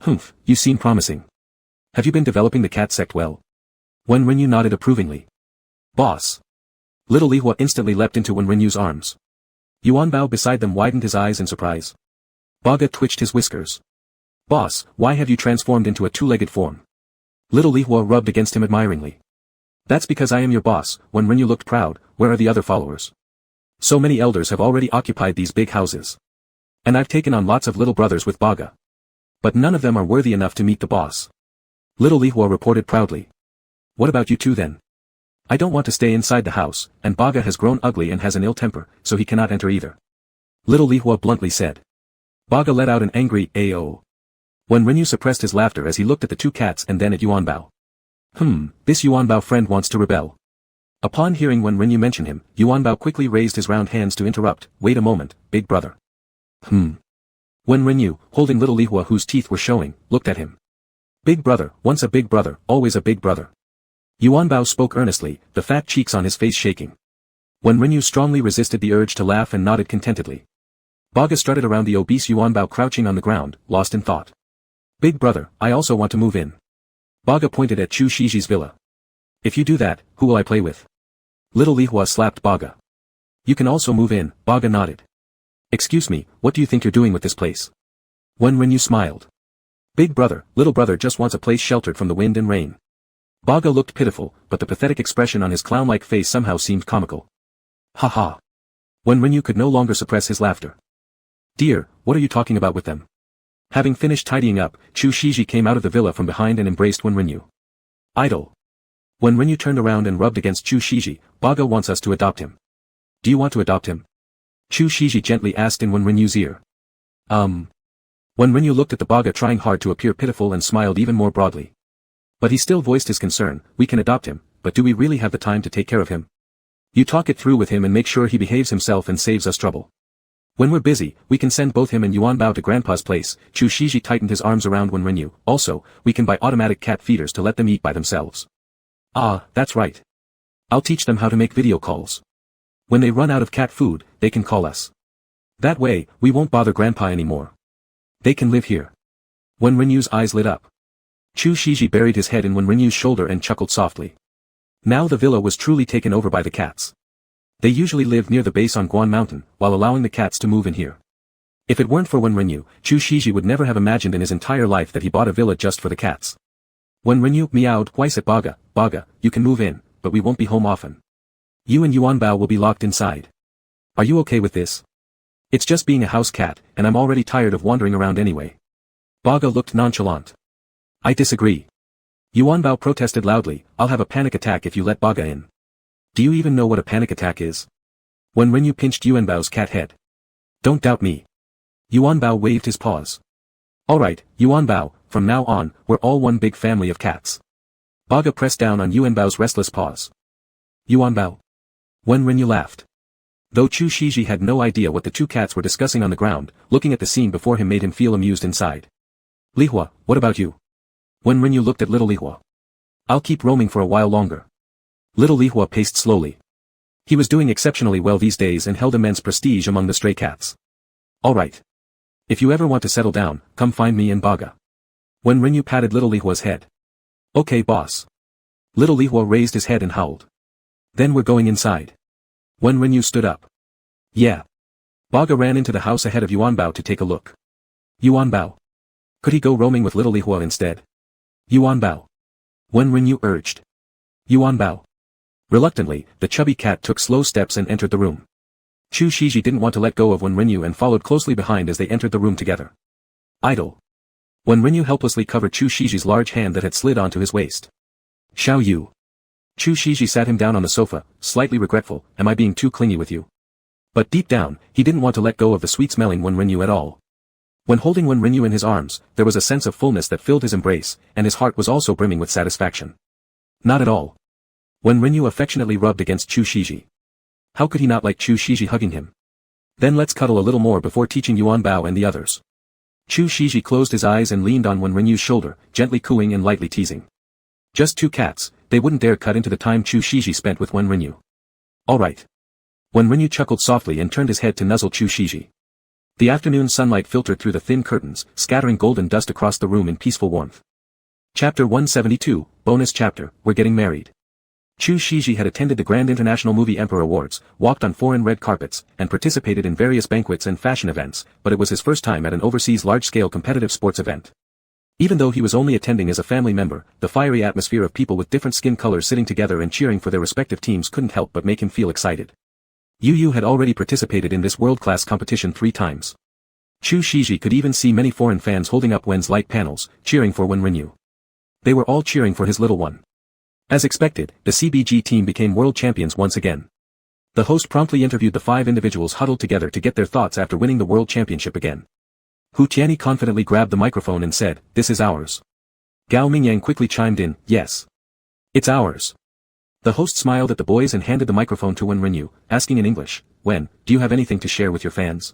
Humph, you seem promising. Have you been developing the cat sect well? When Rinyu nodded approvingly. Boss. Little Lihua instantly leapt into Wen Rinyu's arms. Yuan Bao beside them widened his eyes in surprise. Baga twitched his whiskers. Boss, why have you transformed into a two-legged form? Little Lihua rubbed against him admiringly. That's because I am your boss. When Rinyu looked proud, where are the other followers? So many elders have already occupied these big houses. And I've taken on lots of little brothers with Baga. But none of them are worthy enough to meet the boss. Little Lihua reported proudly. What about you two then? I don't want to stay inside the house, and Baga has grown ugly and has an ill temper, so he cannot enter either. Little Lihua bluntly said. Baga let out an angry "Ayo." When Rinyu suppressed his laughter as he looked at the two cats and then at Yuan Bao. This Yuan Bao friend wants to rebel. Upon hearing when Rinyu mention him, Yuan Bao quickly raised his round hands to interrupt. Wait a moment, big brother. When Rinyu, holding Little Lihua whose teeth were showing, looked at him. Big brother, once a big brother, always a big brother. Yuan Bao spoke earnestly, the fat cheeks on his face shaking. When Rinyu strongly resisted the urge to laugh and nodded contentedly. Baga strutted around the obese Yuan Bao crouching on the ground, lost in thought. Big brother, I also want to move in. Baga pointed at Chu Shiji's villa. If you do that, who will I play with? Little Lihua slapped Baga. You can also move in, Baga nodded. Excuse me, what do you think you're doing with this place? When Rinyu smiled. Big brother, little brother just wants a place sheltered from the wind and rain. Baga looked pitiful, but the pathetic expression on his clown-like face somehow seemed comical. Ha ha. When Rinyu could no longer suppress his laughter. Dear, what are you talking about with them? Having finished tidying up, Chu Shiji came out of the villa from behind and embraced Wen Rinyu. Idle. When Rinyu turned around and rubbed against Chu Shiji, Baga wants us to adopt him. Do you want to adopt him? Chu Shiji gently asked in Wen Rinyu's ear. When Rinyu looked at the Baga trying hard to appear pitiful and smiled even more broadly. But he still voiced his concern, we can adopt him, but do we really have the time to take care of him? You talk it through with him and make sure he behaves himself and saves us trouble. When we're busy, we can send both him and Yuan Bao to Grandpa's place. Chu Shiji tightened his arms around Wen Rinyu. Also, we can buy automatic cat feeders to let them eat by themselves. Ah, that's right. I'll teach them how to make video calls. When they run out of cat food, they can call us. That way, we won't bother Grandpa anymore. They can live here. Wen Rinyu's eyes lit up. Chu Shiji buried his head in Wen Rinyu's shoulder and chuckled softly. Now the villa was truly taken over by the cats. They usually lived near the base on Guan Mountain, while allowing the cats to move in here. If it weren't for Wen Rinyu, Chu Shiji would never have imagined in his entire life that he bought a villa just for the cats. Wen Rinyu meowed twice at Baga, Baga, you can move in, but we won't be home often. You and Yuan Bao will be locked inside. Are you okay with this? It's just being a house cat, and I'm already tired of wandering around anyway. Baga looked nonchalant. I disagree. Yuan Bao protested loudly, I'll have a panic attack if you let Baga in. Do you even know what a panic attack is? When Renyu pinched Yuan Bao's cat head. Don't doubt me. Yuan Bao waved his paws. Alright, Yuan Bao, from now on, we're all one big family of cats. Baga pressed down on Yuan Bao's restless paws. Yuan Bao. When Renyu laughed. Though Chu Shiji had no idea what the two cats were discussing on the ground, looking at the scene before him made him feel amused inside. Lihua, what about you? When Renyu looked at little Lihua. I'll keep roaming for a while longer. Little Lihua paced slowly. He was doing exceptionally well these days and held immense prestige among the stray cats. Alright. If you ever want to settle down, come find me in Baga. When Renyu patted little Lihua's head. Okay boss. Little Lihua raised his head and howled. Then we're going inside. When Renyu stood up. Yeah. Baga ran into the house ahead of Yuan Bao to take a look. Yuan Bao. Could he go roaming with little Lihua instead? Yuan Bao. When Renyu urged. Yuan Bao. Reluctantly, the chubby cat took slow steps and entered the room. Chu Shiji didn't want to let go of Wen Renyu and followed closely behind as they entered the room together. Idle. Wen Renyu helplessly covered Chu Shiji's large hand that had slid onto his waist. Xiao Yu. Chu Shiji sat him down on the sofa, slightly regretful, am I being too clingy with you? But deep down, he didn't want to let go of the sweet-smelling Wen Renyu at all. When holding Wen Renyu in his arms, there was a sense of fullness that filled his embrace, and his heart was also brimming with satisfaction. Not at all. When Renyu affectionately rubbed against Chu Shiji. How could he not like Chu Shiji hugging him? Then let's cuddle a little more before teaching Yuan Bao and the others. Chu Shiji closed his eyes and leaned on Wen Renyu's shoulder, gently cooing and lightly teasing. Just two cats, they wouldn't dare cut into the time Chu Shiji spent with Wen Renyu. Alright. Wen Renyu chuckled softly and turned his head to nuzzle Chu Shiji. The afternoon sunlight filtered through the thin curtains, scattering golden dust across the room in peaceful warmth. Chapter 172, Bonus Chapter, We're Getting Married. Chu Shiji had attended the Grand International Movie Emperor Awards, walked on foreign red carpets, and participated in various banquets and fashion events, but it was his first time at an overseas large-scale competitive sports event. Even though he was only attending as a family member, the fiery atmosphere of people with different skin colors sitting together and cheering for their respective teams couldn't help but make him feel excited. Yu Yu had already participated in this world-class competition 3 times. Chu Shiji could even see many foreign fans holding up Wen's light panels, cheering for Wen Renyu. They were all cheering for his little one. As expected, the CBG team became world champions once again. The host promptly interviewed the 5 individuals huddled together to get their thoughts after winning the world championship again. Hu Tianyi confidently grabbed the microphone and said, "This is ours." Gao Mingyang quickly chimed in, "Yes. It's ours." The host smiled at the boys and handed the microphone to Wen Renyu, asking in English, "Wen, do you have anything to share with your fans?"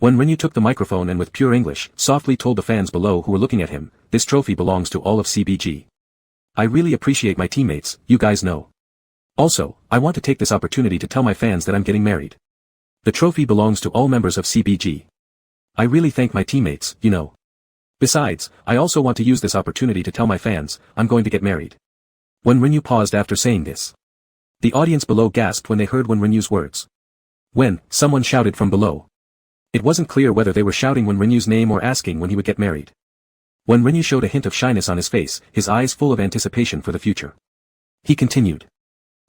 Wen Renyu took the microphone and with pure English, softly told the fans below who were looking at him, "This trophy belongs to all of CBG. I really appreciate my teammates, you guys know. Also, I want to take this opportunity to tell my fans that I'm getting married. The trophy belongs to all members of CBG. I really thank my teammates, you know. Besides, I also want to use this opportunity to tell my fans, I'm going to get married." Wen Renyu paused after saying this. The audience below gasped when they heard Wen Renyu's words. "When," someone shouted from below. It wasn't clear whether they were shouting Wen Renyu's name or asking when he would get married. Wen Renyu showed a hint of shyness on his face, his eyes full of anticipation for the future. He continued.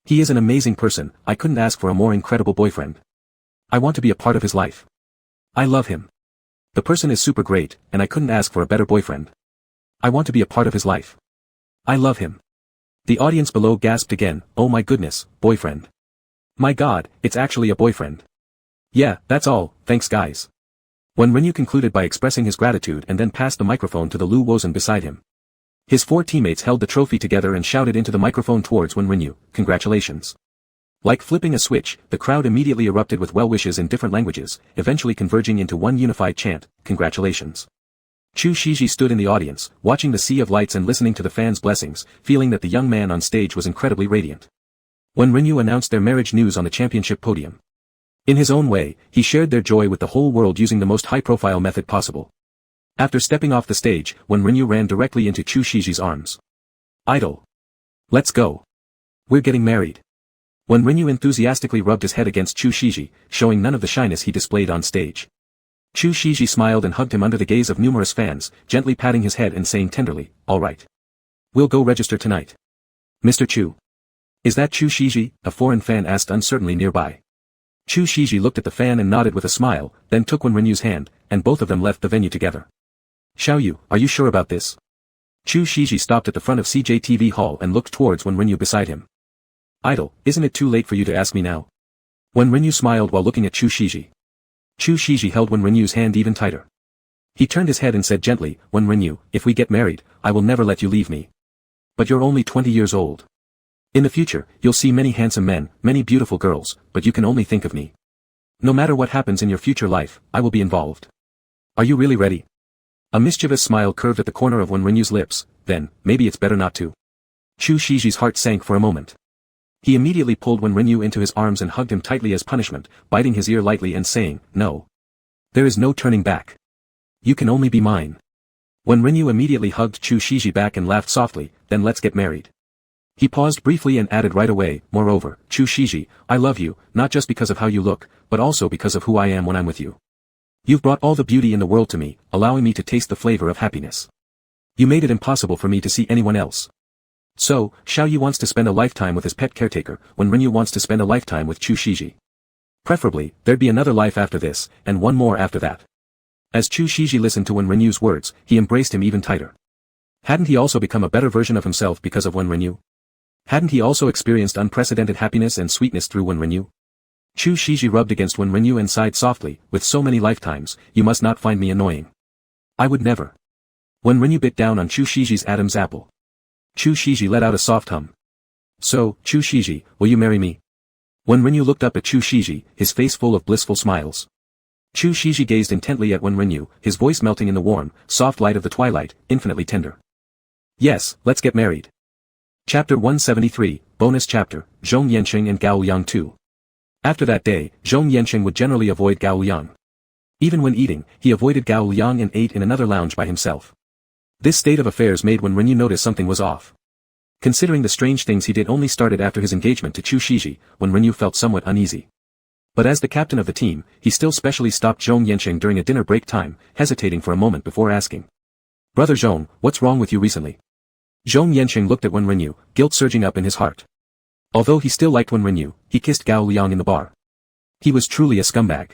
"He is an amazing person, I couldn't ask for a more incredible boyfriend. I want to be a part of his life. I love him. The person is super great, and I couldn't ask for a better boyfriend. I want to be a part of his life. I love him." The audience below gasped again, "Oh my goodness, boyfriend. My god, it's actually a boyfriend. Yeah, that's all, thanks guys." Wen Renyu concluded by expressing his gratitude and then passed the microphone to the Lu Wozhen beside him. His 4 teammates held the trophy together and shouted into the microphone towards Wen Renyu, "Congratulations." Like flipping a switch, the crowd immediately erupted with well wishes in different languages, eventually converging into one unified chant, "Congratulations." Chu Shiji stood in the audience, watching the sea of lights and listening to the fans' blessings, feeling that the young man on stage was incredibly radiant. Wen Renyu announced their marriage news on the championship podium. In his own way, he shared their joy with the whole world using the most high-profile method possible. After stepping off the stage, Wen Renyu ran directly into Chu Shiji's arms. "Idol. Let's go. We're getting married." Wen Renyu enthusiastically rubbed his head against Chu Shiji, showing none of the shyness he displayed on stage. Chu Shiji smiled and hugged him under the gaze of numerous fans, gently patting his head and saying tenderly, "All right. We'll go register tonight. Mr. Chu." Is that Chu Shiji? A foreign fan asked uncertainly nearby. Chu Shiji looked at the fan and nodded with a smile, then took Wenrenyu's hand, and both of them left the venue together. Xiaoyu, are you sure about this? Chu Shiji stopped at the front of CJTV Hall and looked towards Wenrenyu beside him. Idol, isn't it too late for you to ask me now? Wenrenyu smiled while looking at Chu Shiji. Chu Shiji held Wenrenyu's hand even tighter. He turned his head and said gently, Wenrenyu, if we get married, I will never let you leave me. But you're only 20 years old. In the future, you'll see many handsome men, many beautiful girls, but you can only think of me. No matter what happens in your future life, I will be involved. Are you really ready? A mischievous smile curved at the corner of Wenrenyu's lips, then, maybe it's better not to. Chu Shiji's heart sank for a moment. He immediately pulled Wenrenyu into his arms and hugged him tightly as punishment, biting his ear lightly and saying, no. There is no turning back. You can only be mine. Wenrenyu immediately hugged Chu Shiji back and laughed softly, then let's get married. He paused briefly and added right away, moreover, Chu Shiji, I love you, not just because of how you look, but also because of who I am when I'm with you. You've brought all the beauty in the world to me, allowing me to taste the flavor of happiness. You made it impossible for me to see anyone else. So, Xiaoyu wants to spend a lifetime with his pet caretaker, Wenrenyu wants to spend a lifetime with Chu Shiji. Preferably, there'd be another life after this, and one more after that. As Chu Shiji listened to Wenrenyu's words, he embraced him even tighter. Hadn't he also become a better version of himself because of Wenrenyu? Hadn't he also experienced unprecedented happiness and sweetness through Wenrenyu? Chu Shiji rubbed against Wenrenyu and sighed softly, with so many lifetimes, you must not find me annoying. I would never. Wenrenyu bit down on Chu Shiji's Adam's apple. Chu Shiji let out a soft hum. So, Chu Shiji, will you marry me? Wenrenyu looked up at Chu Shiji, his face full of blissful smiles. Chu Shiji gazed intently at Wenrenyu, his voice melting in the warm, soft light of the twilight, infinitely tender. Yes, let's get married. Chapter 173, Bonus Chapter, Zhong Yanqing and Gao Liang 2. After that day, Zhong Yanqing would generally avoid Gao Liang. Even when eating, he avoided Gao Liang and ate in another lounge by himself. This state of affairs made Wenrenyu notice something was off. Considering the strange things he did only started after his engagement to Chu Shiji, Wenrenyu felt somewhat uneasy. But as the captain of the team, he still specially stopped Zhong Yanqing during a dinner break time, hesitating for a moment before asking. Brother Zhong, what's wrong with you recently? Zhong Yanqing looked at Wenrenyu, guilt surging up in his heart. Although he still liked Wenrenyu, he kissed Gao Liang in the bar. He was truly a scumbag.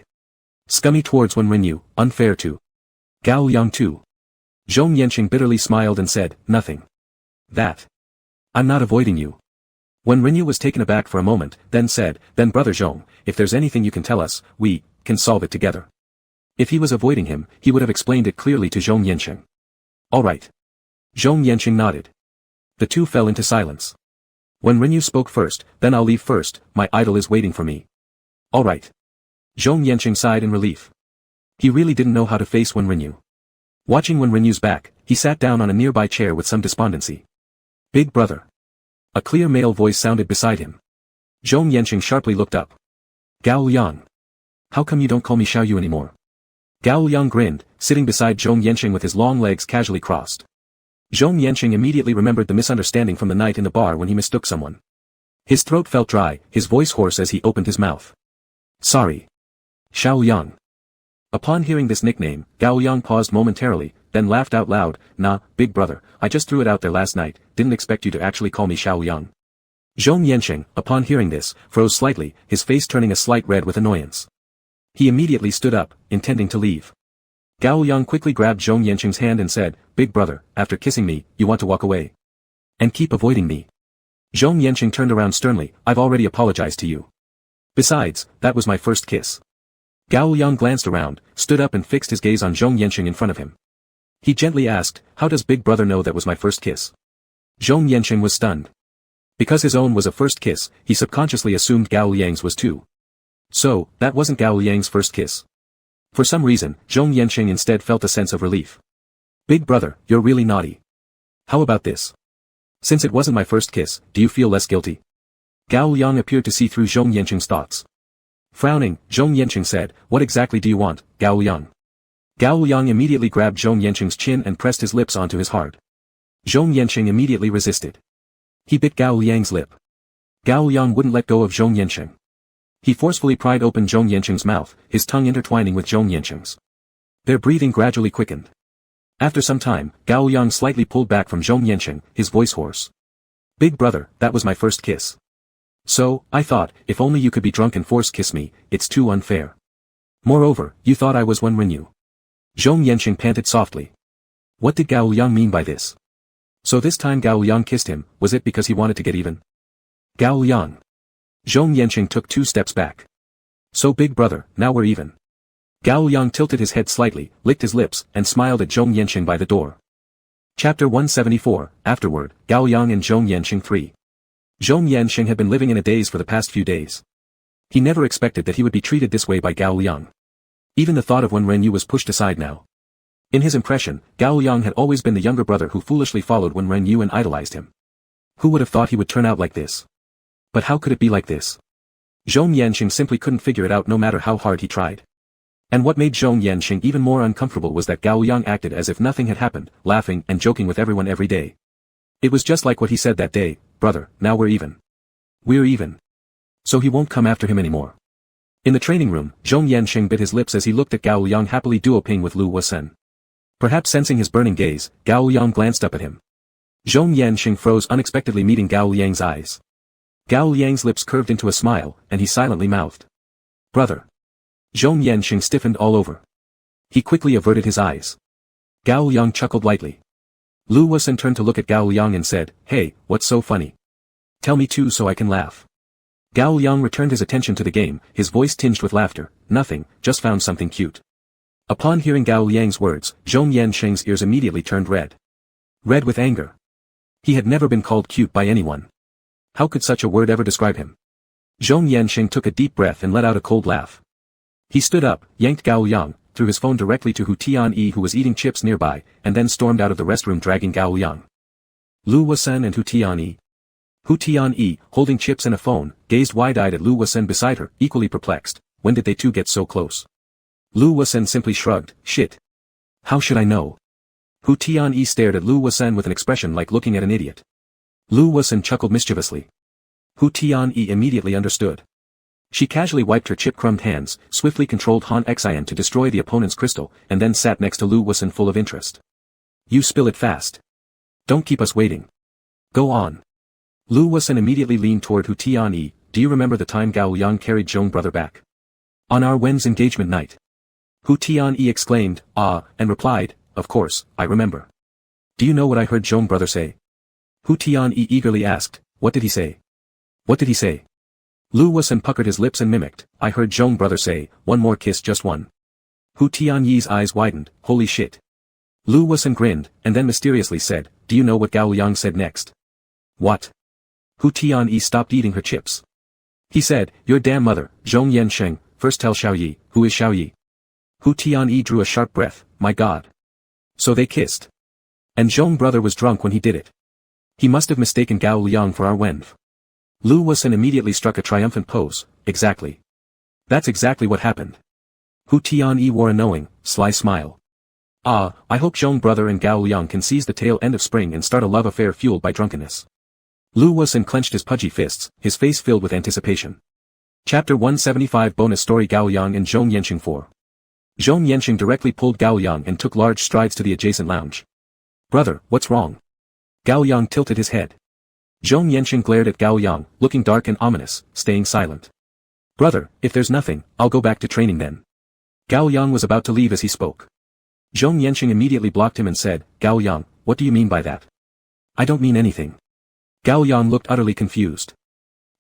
Scummy towards Wenrenyu, unfair to Gao Liang too. Zhong Yanqing bitterly smiled and said, nothing. That. I'm not avoiding you. Wenrenyu was taken aback for a moment, then said, then brother Zhong, if there's anything you can tell us, we can solve it together. If he was avoiding him, he would have explained it clearly to Zhong Yanqing. All right. Zhong Yanqing nodded. The two fell into silence. Wenrenyu spoke first, then I'll leave first, my idol is waiting for me. All right. Zhong Yanqing sighed in relief. He really didn't know how to face Wenrenyu. Watching Wenrenyu's back, he sat down on a nearby chair with some despondency. Big brother. A clear male voice sounded beside him. Zhong Yanqing sharply looked up. Gao Liang. How come you don't call me Xiaoyu anymore? Gao Liang grinned, sitting beside Zhong Yanqing with his long legs casually crossed. Zhong Yanqing immediately remembered the misunderstanding from the night in the bar when he mistook someone. His throat felt dry, his voice hoarse as he opened his mouth. Sorry. Xiao Yang. Upon hearing this nickname, Gao Yang paused momentarily, then laughed out loud, nah, big brother, I just threw it out there last night, didn't expect you to actually call me Xiao Yang. Zhong Yanqing, upon hearing this, froze slightly, his face turning a slight red with annoyance. He immediately stood up, intending to leave. Gao Yang quickly grabbed Zhong Yanqing's hand and said, big brother, after kissing me, you want to walk away? And keep avoiding me? Zhong Yanqing turned around sternly, I've already apologized to you. Besides, that was my first kiss. Gao Yang glanced around, stood up and fixed his gaze on Zhong Yanqing in front of him. He gently asked, how does big brother know that was my first kiss? Zhong Yanqing was stunned. Because his own was a first kiss, he subconsciously assumed Gao Liang's was too. So, that wasn't Gao Liang's first kiss. For some reason, Zhong Yanqing instead felt a sense of relief. Big brother, you're really naughty. How about this? Since it wasn't my first kiss, do you feel less guilty? Gao Liang appeared to see through Zhong Yanqing's thoughts. Frowning, Zhong Yanqing said, what exactly do you want, Gao Liang? Gao Liang immediately grabbed Zhong Yanqing's chin and pressed his lips onto his heart. Zhong Yanqing immediately resisted. He bit Gao Liang's lip. Gao Liang wouldn't let go of Zhong Yanqing. He forcefully pried open Zhong Yanqing's mouth, his tongue intertwining with Zhong Yanqing's. Their breathing gradually quickened. After some time, Gao Liang slightly pulled back from Zhong Yanqing, his voice hoarse. Big brother, that was my first kiss. So, I thought, if only you could be drunk and force kiss me, it's too unfair. Moreover, you thought I was Wen Renyu. Zhong Yanqing panted softly. What did Gao Liang mean by this? So this time Gao Liang kissed him, was it because he wanted to get even? Gao Liang. Zhong Yanqing took 2 steps back. So big brother, now we're even. Gao Liang tilted his head slightly, licked his lips, and smiled at Zhong Yanqing by the door. Chapter 174, Afterward, Gao Liang and Zhong Yanqing 3. Zhong Yanqing had been living in a daze for the past few days. He never expected that he would be treated this way by Gao Liang. Even the thought of Wen Renyu was pushed aside now. In his impression, Gao Liang had always been the younger brother who foolishly followed Wen Renyu and idolized him. Who would have thought he would turn out like this? But how could it be like this? Zhong Yanqing simply couldn't figure it out no matter how hard he tried. And what made Zhong Yanqing even more uncomfortable was that Gao Liang acted as if nothing had happened, laughing and joking with everyone every day. It was just like what he said that day, brother, now we're even. We're even. So he won't come after him anymore. In the training room, Zhong Yanqing bit his lips as he looked at Gao Liang happily duoping with Lu Wusen. Perhaps sensing his burning gaze, Gao Liang glanced up at him. Zhong Yanqing froze unexpectedly meeting Gao Liang's eyes. Gao Liang's lips curved into a smile, and he silently mouthed. Brother. Zhong Yanqing stiffened all over. He quickly averted his eyes. Gao Liang chuckled lightly. Lu Wusen turned to look at Gao Liang and said, Hey, what's so funny? Tell me too so I can laugh. Gao Liang returned his attention to the game, his voice tinged with laughter. Nothing, just found something cute. Upon hearing Gao Liang's words, Zhong Yanqing's ears immediately turned red. Red with anger. He had never been called cute by anyone. How could such a word ever describe him? Zhong Yanqing took a deep breath and let out a cold laugh. He stood up, yanked Gao Liang, threw his phone directly to Hu Tianyi who was eating chips nearby, and then stormed out of the restroom dragging Gao Liang. Lu Wusen and Hu Tianyi. Hu Tianyi, holding chips and a phone, gazed wide-eyed at Lu Wusen beside her, equally perplexed. When did they two get so close? Lu Wusen simply shrugged. Shit. How should I know? Hu Tianyi stared at Lu Wusen with an expression like looking at an idiot. Lu Wusen chuckled mischievously. Hu Tianyi immediately understood. She casually wiped her chip-crumbed hands, swiftly controlled Han Xian to destroy the opponent's crystal, and then sat next to Lu Wusen full of interest. You spill it fast. Don't keep us waiting. Go on. Lu Wusen immediately leaned toward Hu Tianyi. Do you remember the time Gao Liang carried Zhong brother back? On our Wen's engagement night. Hu Tianyi exclaimed, and replied, of course, I remember. Do you know what I heard Zhong brother say? Hu Tianyi eagerly asked, what did he say? What did he say? Lu Wusen puckered his lips and mimicked, I heard Zhong brother say, one more kiss just one. Hu Tianyi's eyes widened, holy shit. Lu Wusen grinned, and then mysteriously said, do you know what Gao Liang said next? What? Hu Tianyi stopped eating her chips. He said, your damn mother, Zhong Yanqing, first tell Xiaoyi, who is Xiaoyi? Hu Tianyi drew a sharp breath, my god. So they kissed. And Zhong brother was drunk when he did it. He must have mistaken Gao Liang for our Wen. Lu Wusen immediately struck a triumphant pose, exactly. That's exactly what happened. Hu Tianyi wore a knowing, sly smile. I hope Zhong brother and Gao Liang can seize the tail end of spring and start a love affair fueled by drunkenness. Lu Wusen clenched his pudgy fists, his face filled with anticipation. Chapter 175 Bonus Story Gao Liang and Zhong Yanqing 4. Zhong Yanqing directly pulled Gao Liang and took large strides to the adjacent lounge. Brother, what's wrong? Gao Liang tilted his head. Zhong Yanqing glared at Gao Liang, looking dark and ominous, staying silent. Brother, if there's nothing, I'll go back to training then. Gao Liang was about to leave as he spoke. Zhong Yanqing immediately blocked him and said, Gao Liang, what do you mean by that? I don't mean anything. Gao Liang looked utterly confused.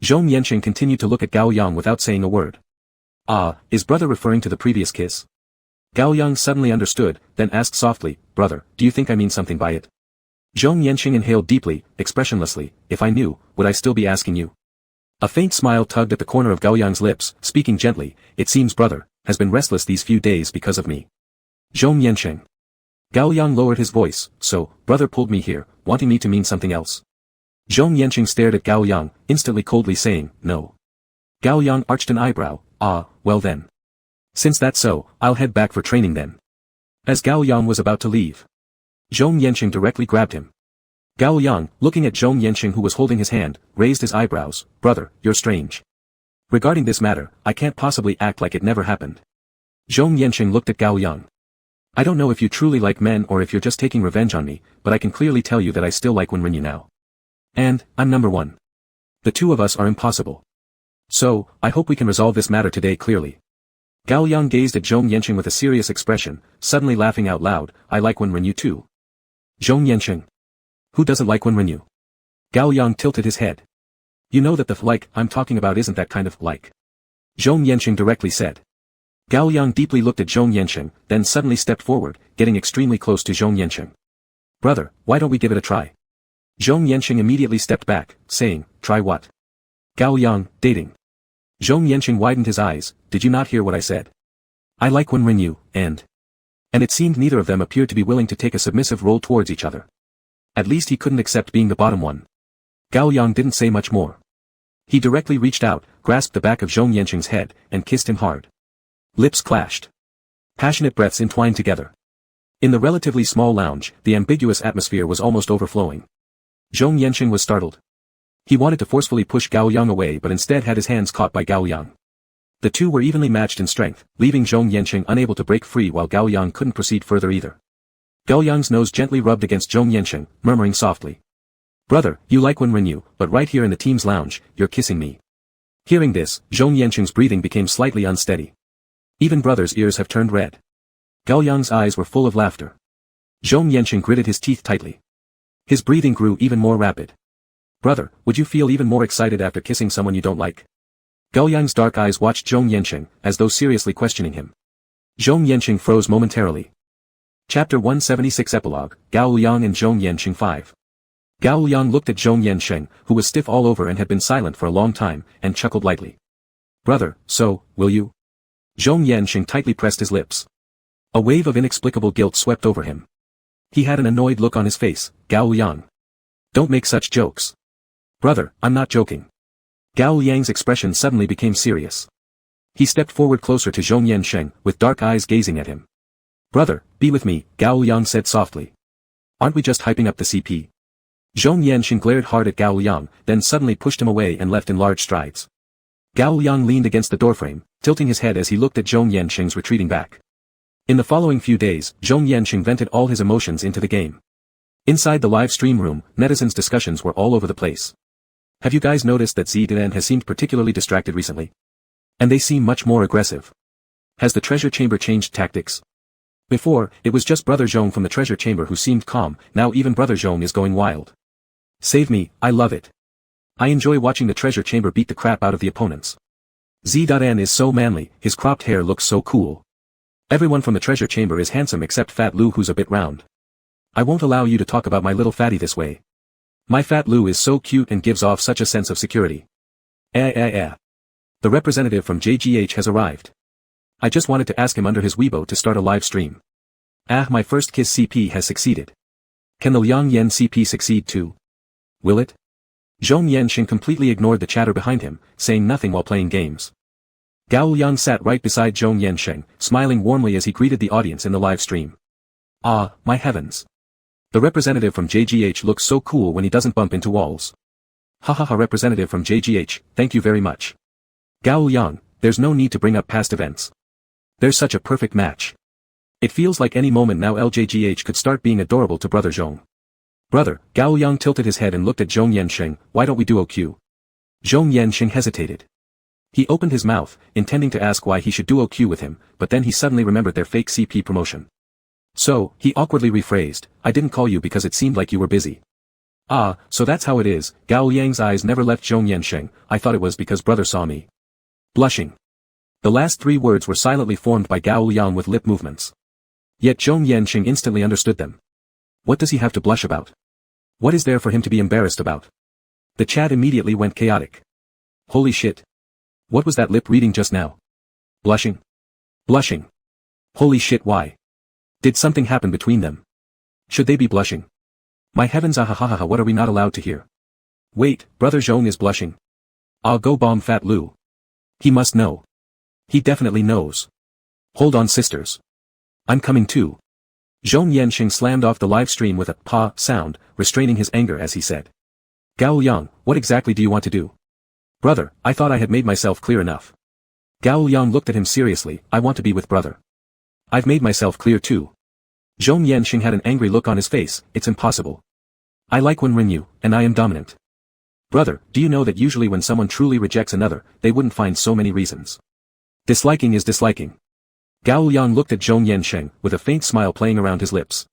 Zhong Yanqing continued to look at Gao Liang without saying a word. Is brother referring to the previous kiss? Gao Liang suddenly understood, then asked softly, brother, do you think I mean something by it? Zhong Yanqing inhaled deeply, expressionlessly, if I knew, would I still be asking you? A faint smile tugged at the corner of Gao Liang's lips, speaking gently, it seems brother, has been restless these few days because of me. Zhong Yanqing. Gao Liang lowered his voice, so, brother pulled me here, wanting me to mean something else. Zhong Yanqing stared at Gao Liang, instantly coldly saying, no. Gao Liang arched an eyebrow, well then. Since that's so, I'll head back for training then. As Gao Liang was about to leave, Zhong Yanqing directly grabbed him. Gao Liang, looking at Zhong Yanqing who was holding his hand, raised his eyebrows, brother, you're strange. Regarding this matter, I can't possibly act like it never happened. Zhong Yanqing looked at Gao Liang. I don't know if you truly like men or if you're just taking revenge on me, but I can clearly tell you that I still like Wen Renyu now. And, I'm number one. The two of us are impossible. So, I hope we can resolve this matter today clearly. Gao Yang gazed at Zhong Yanqing with a serious expression, suddenly laughing out loud. I like when Renyu too. Zhong Yanqing. Who doesn't like when Renyu? Gao Yang tilted his head. You know that the like I'm talking about isn't that kind of like. Zhong Yanqing directly said. Gao Yang deeply looked at Zhong Yanqing, then suddenly stepped forward, getting extremely close to Zhong Yanqing. Brother, why don't we give it a try? Zhong Yanqing immediately stepped back, saying, try what? Gao Yang, dating. Zhong Yanqing widened his eyes. Did you not hear what I said? I like when Renyu, and it seemed neither of them appeared to be willing to take a submissive role towards each other. At least he couldn't accept being the bottom one. Gao Yang didn't say much more. He directly reached out, grasped the back of Zhong Yanqing's head, and kissed him hard. Lips clashed. Passionate breaths entwined together. In the relatively small lounge, the ambiguous atmosphere was almost overflowing. Zhong Yanqing was startled. He wanted to forcefully push Gao Yang away but instead had his hands caught by Gao Yang. The two were evenly matched in strength, leaving Zhong Yanqing unable to break free while Gao Yang couldn't proceed further either. Gao Yang's nose gently rubbed against Zhong Yanqing, murmuring softly. Brother, you like when Renyu, but right here in the team's lounge, you're kissing me. Hearing this, Zhong Yanqing's breathing became slightly unsteady. Even brother's ears have turned red. Gao Yang's eyes were full of laughter. Zhong Yanqing gritted his teeth tightly. His breathing grew even more rapid. Brother, would you feel even more excited after kissing someone you don't like? Gao Yang's dark eyes watched Zhong Yanqing, as though seriously questioning him. Zhong Yanqing froze momentarily. Chapter 176 Epilogue, Gao Yang and Zhong Yanqing 5. Gao Yang looked at Zhong Yanqing, who was stiff all over and had been silent for a long time, and chuckled lightly. Brother, so, will you? Zhong Yanqing tightly pressed his lips. A wave of inexplicable guilt swept over him. He had an annoyed look on his face. Gao Yang. Don't make such jokes. Brother, I'm not joking. Gao Yang's expression suddenly became serious. He stepped forward closer to Zhong Yanqing, with dark eyes gazing at him. Brother, be with me, Gao Yang said softly. Aren't we just hyping up the CP? Zhong Yanqing glared hard at Gao Yang, then suddenly pushed him away and left in large strides. Gao Yang leaned against the doorframe, tilting his head as he looked at Zhong Yanqing's retreating back. In the following few days, Zhong Yanqing vented all his emotions into the game. Inside the live stream room, netizens' discussions were all over the place. Have you guys noticed that Ktten has seemed particularly distracted recently? And they seem much more aggressive. Has the treasure chamber changed tactics? Before, it was just Brother Zhong from the treasure chamber who seemed calm, now even Brother Zhong is going wild. Save me, I love it. I enjoy watching the treasure chamber beat the crap out of the opponents. Ktten is so manly, his cropped hair looks so cool. Everyone from the treasure chamber is handsome except Fat Lu who's a bit round. I won't allow you to talk about my little fatty this way. My Fat Lu is so cute and gives off such a sense of security. The representative from JGH has arrived. I just wanted to ask him under his Weibo to start a live stream. My first kiss CP has succeeded. Can the Liang Yen CP succeed too? Will it? Zhong Yanqing completely ignored the chatter behind him, saying nothing while playing games. Gao Yang sat right beside Zhong Yanqing, smiling warmly as he greeted the audience in the live stream. Ah, my heavens. The representative from JGH looks so cool when he doesn't bump into walls. Hahaha, representative from JGH, thank you very much. Gao Yang, there's no need to bring up past events. There's such a perfect match. It feels like any moment now LJGH could start being adorable to Brother Zhong. Brother, Gao Yang tilted his head and looked at Zhong Yanqing, why don't we do OQ? Zhong Yanqing hesitated. He opened his mouth, intending to ask why he should do OQ with him, but then he suddenly remembered their fake CP promotion. So, he awkwardly rephrased, I didn't call you because it seemed like you were busy. Ah, so that's how it is. Gao Yang's eyes never left Zhong Yanqing, I thought it was because brother saw me. Blushing. The last three words were silently formed by Gao Yang with lip movements. Yet Zhong Yanqing instantly understood them. What does he have to blush about? What is there for him to be embarrassed about? The chat immediately went chaotic. Holy shit. What was that lip reading just now? Blushing? Blushing. Holy shit, why? Did something happen between them? Should they be blushing? My heavens, ahahaha, what are we not allowed to hear? Wait, Brother Zhong is blushing. I'll go bomb Fat Lu. He must know. He definitely knows. Hold on sisters. I'm coming too. Zhong Yanqing slammed off the live stream with a pa sound, restraining his anger as he said. Gao Yang, what exactly do you want to do? Brother, I thought I had made myself clear enough. Gao Yang looked at him seriously, I want to be with brother. I've made myself clear too. Zhong Yanqing had an angry look on his face, it's impossible. I like when Renyu, and I am dominant. Brother, do you know that usually when someone truly rejects another, they wouldn't find so many reasons. Disliking is disliking. Gao Liang looked at Zhong Yansheng, with a faint smile playing around his lips.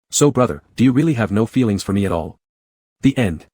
So brother, do you really have no feelings for me at all? The end.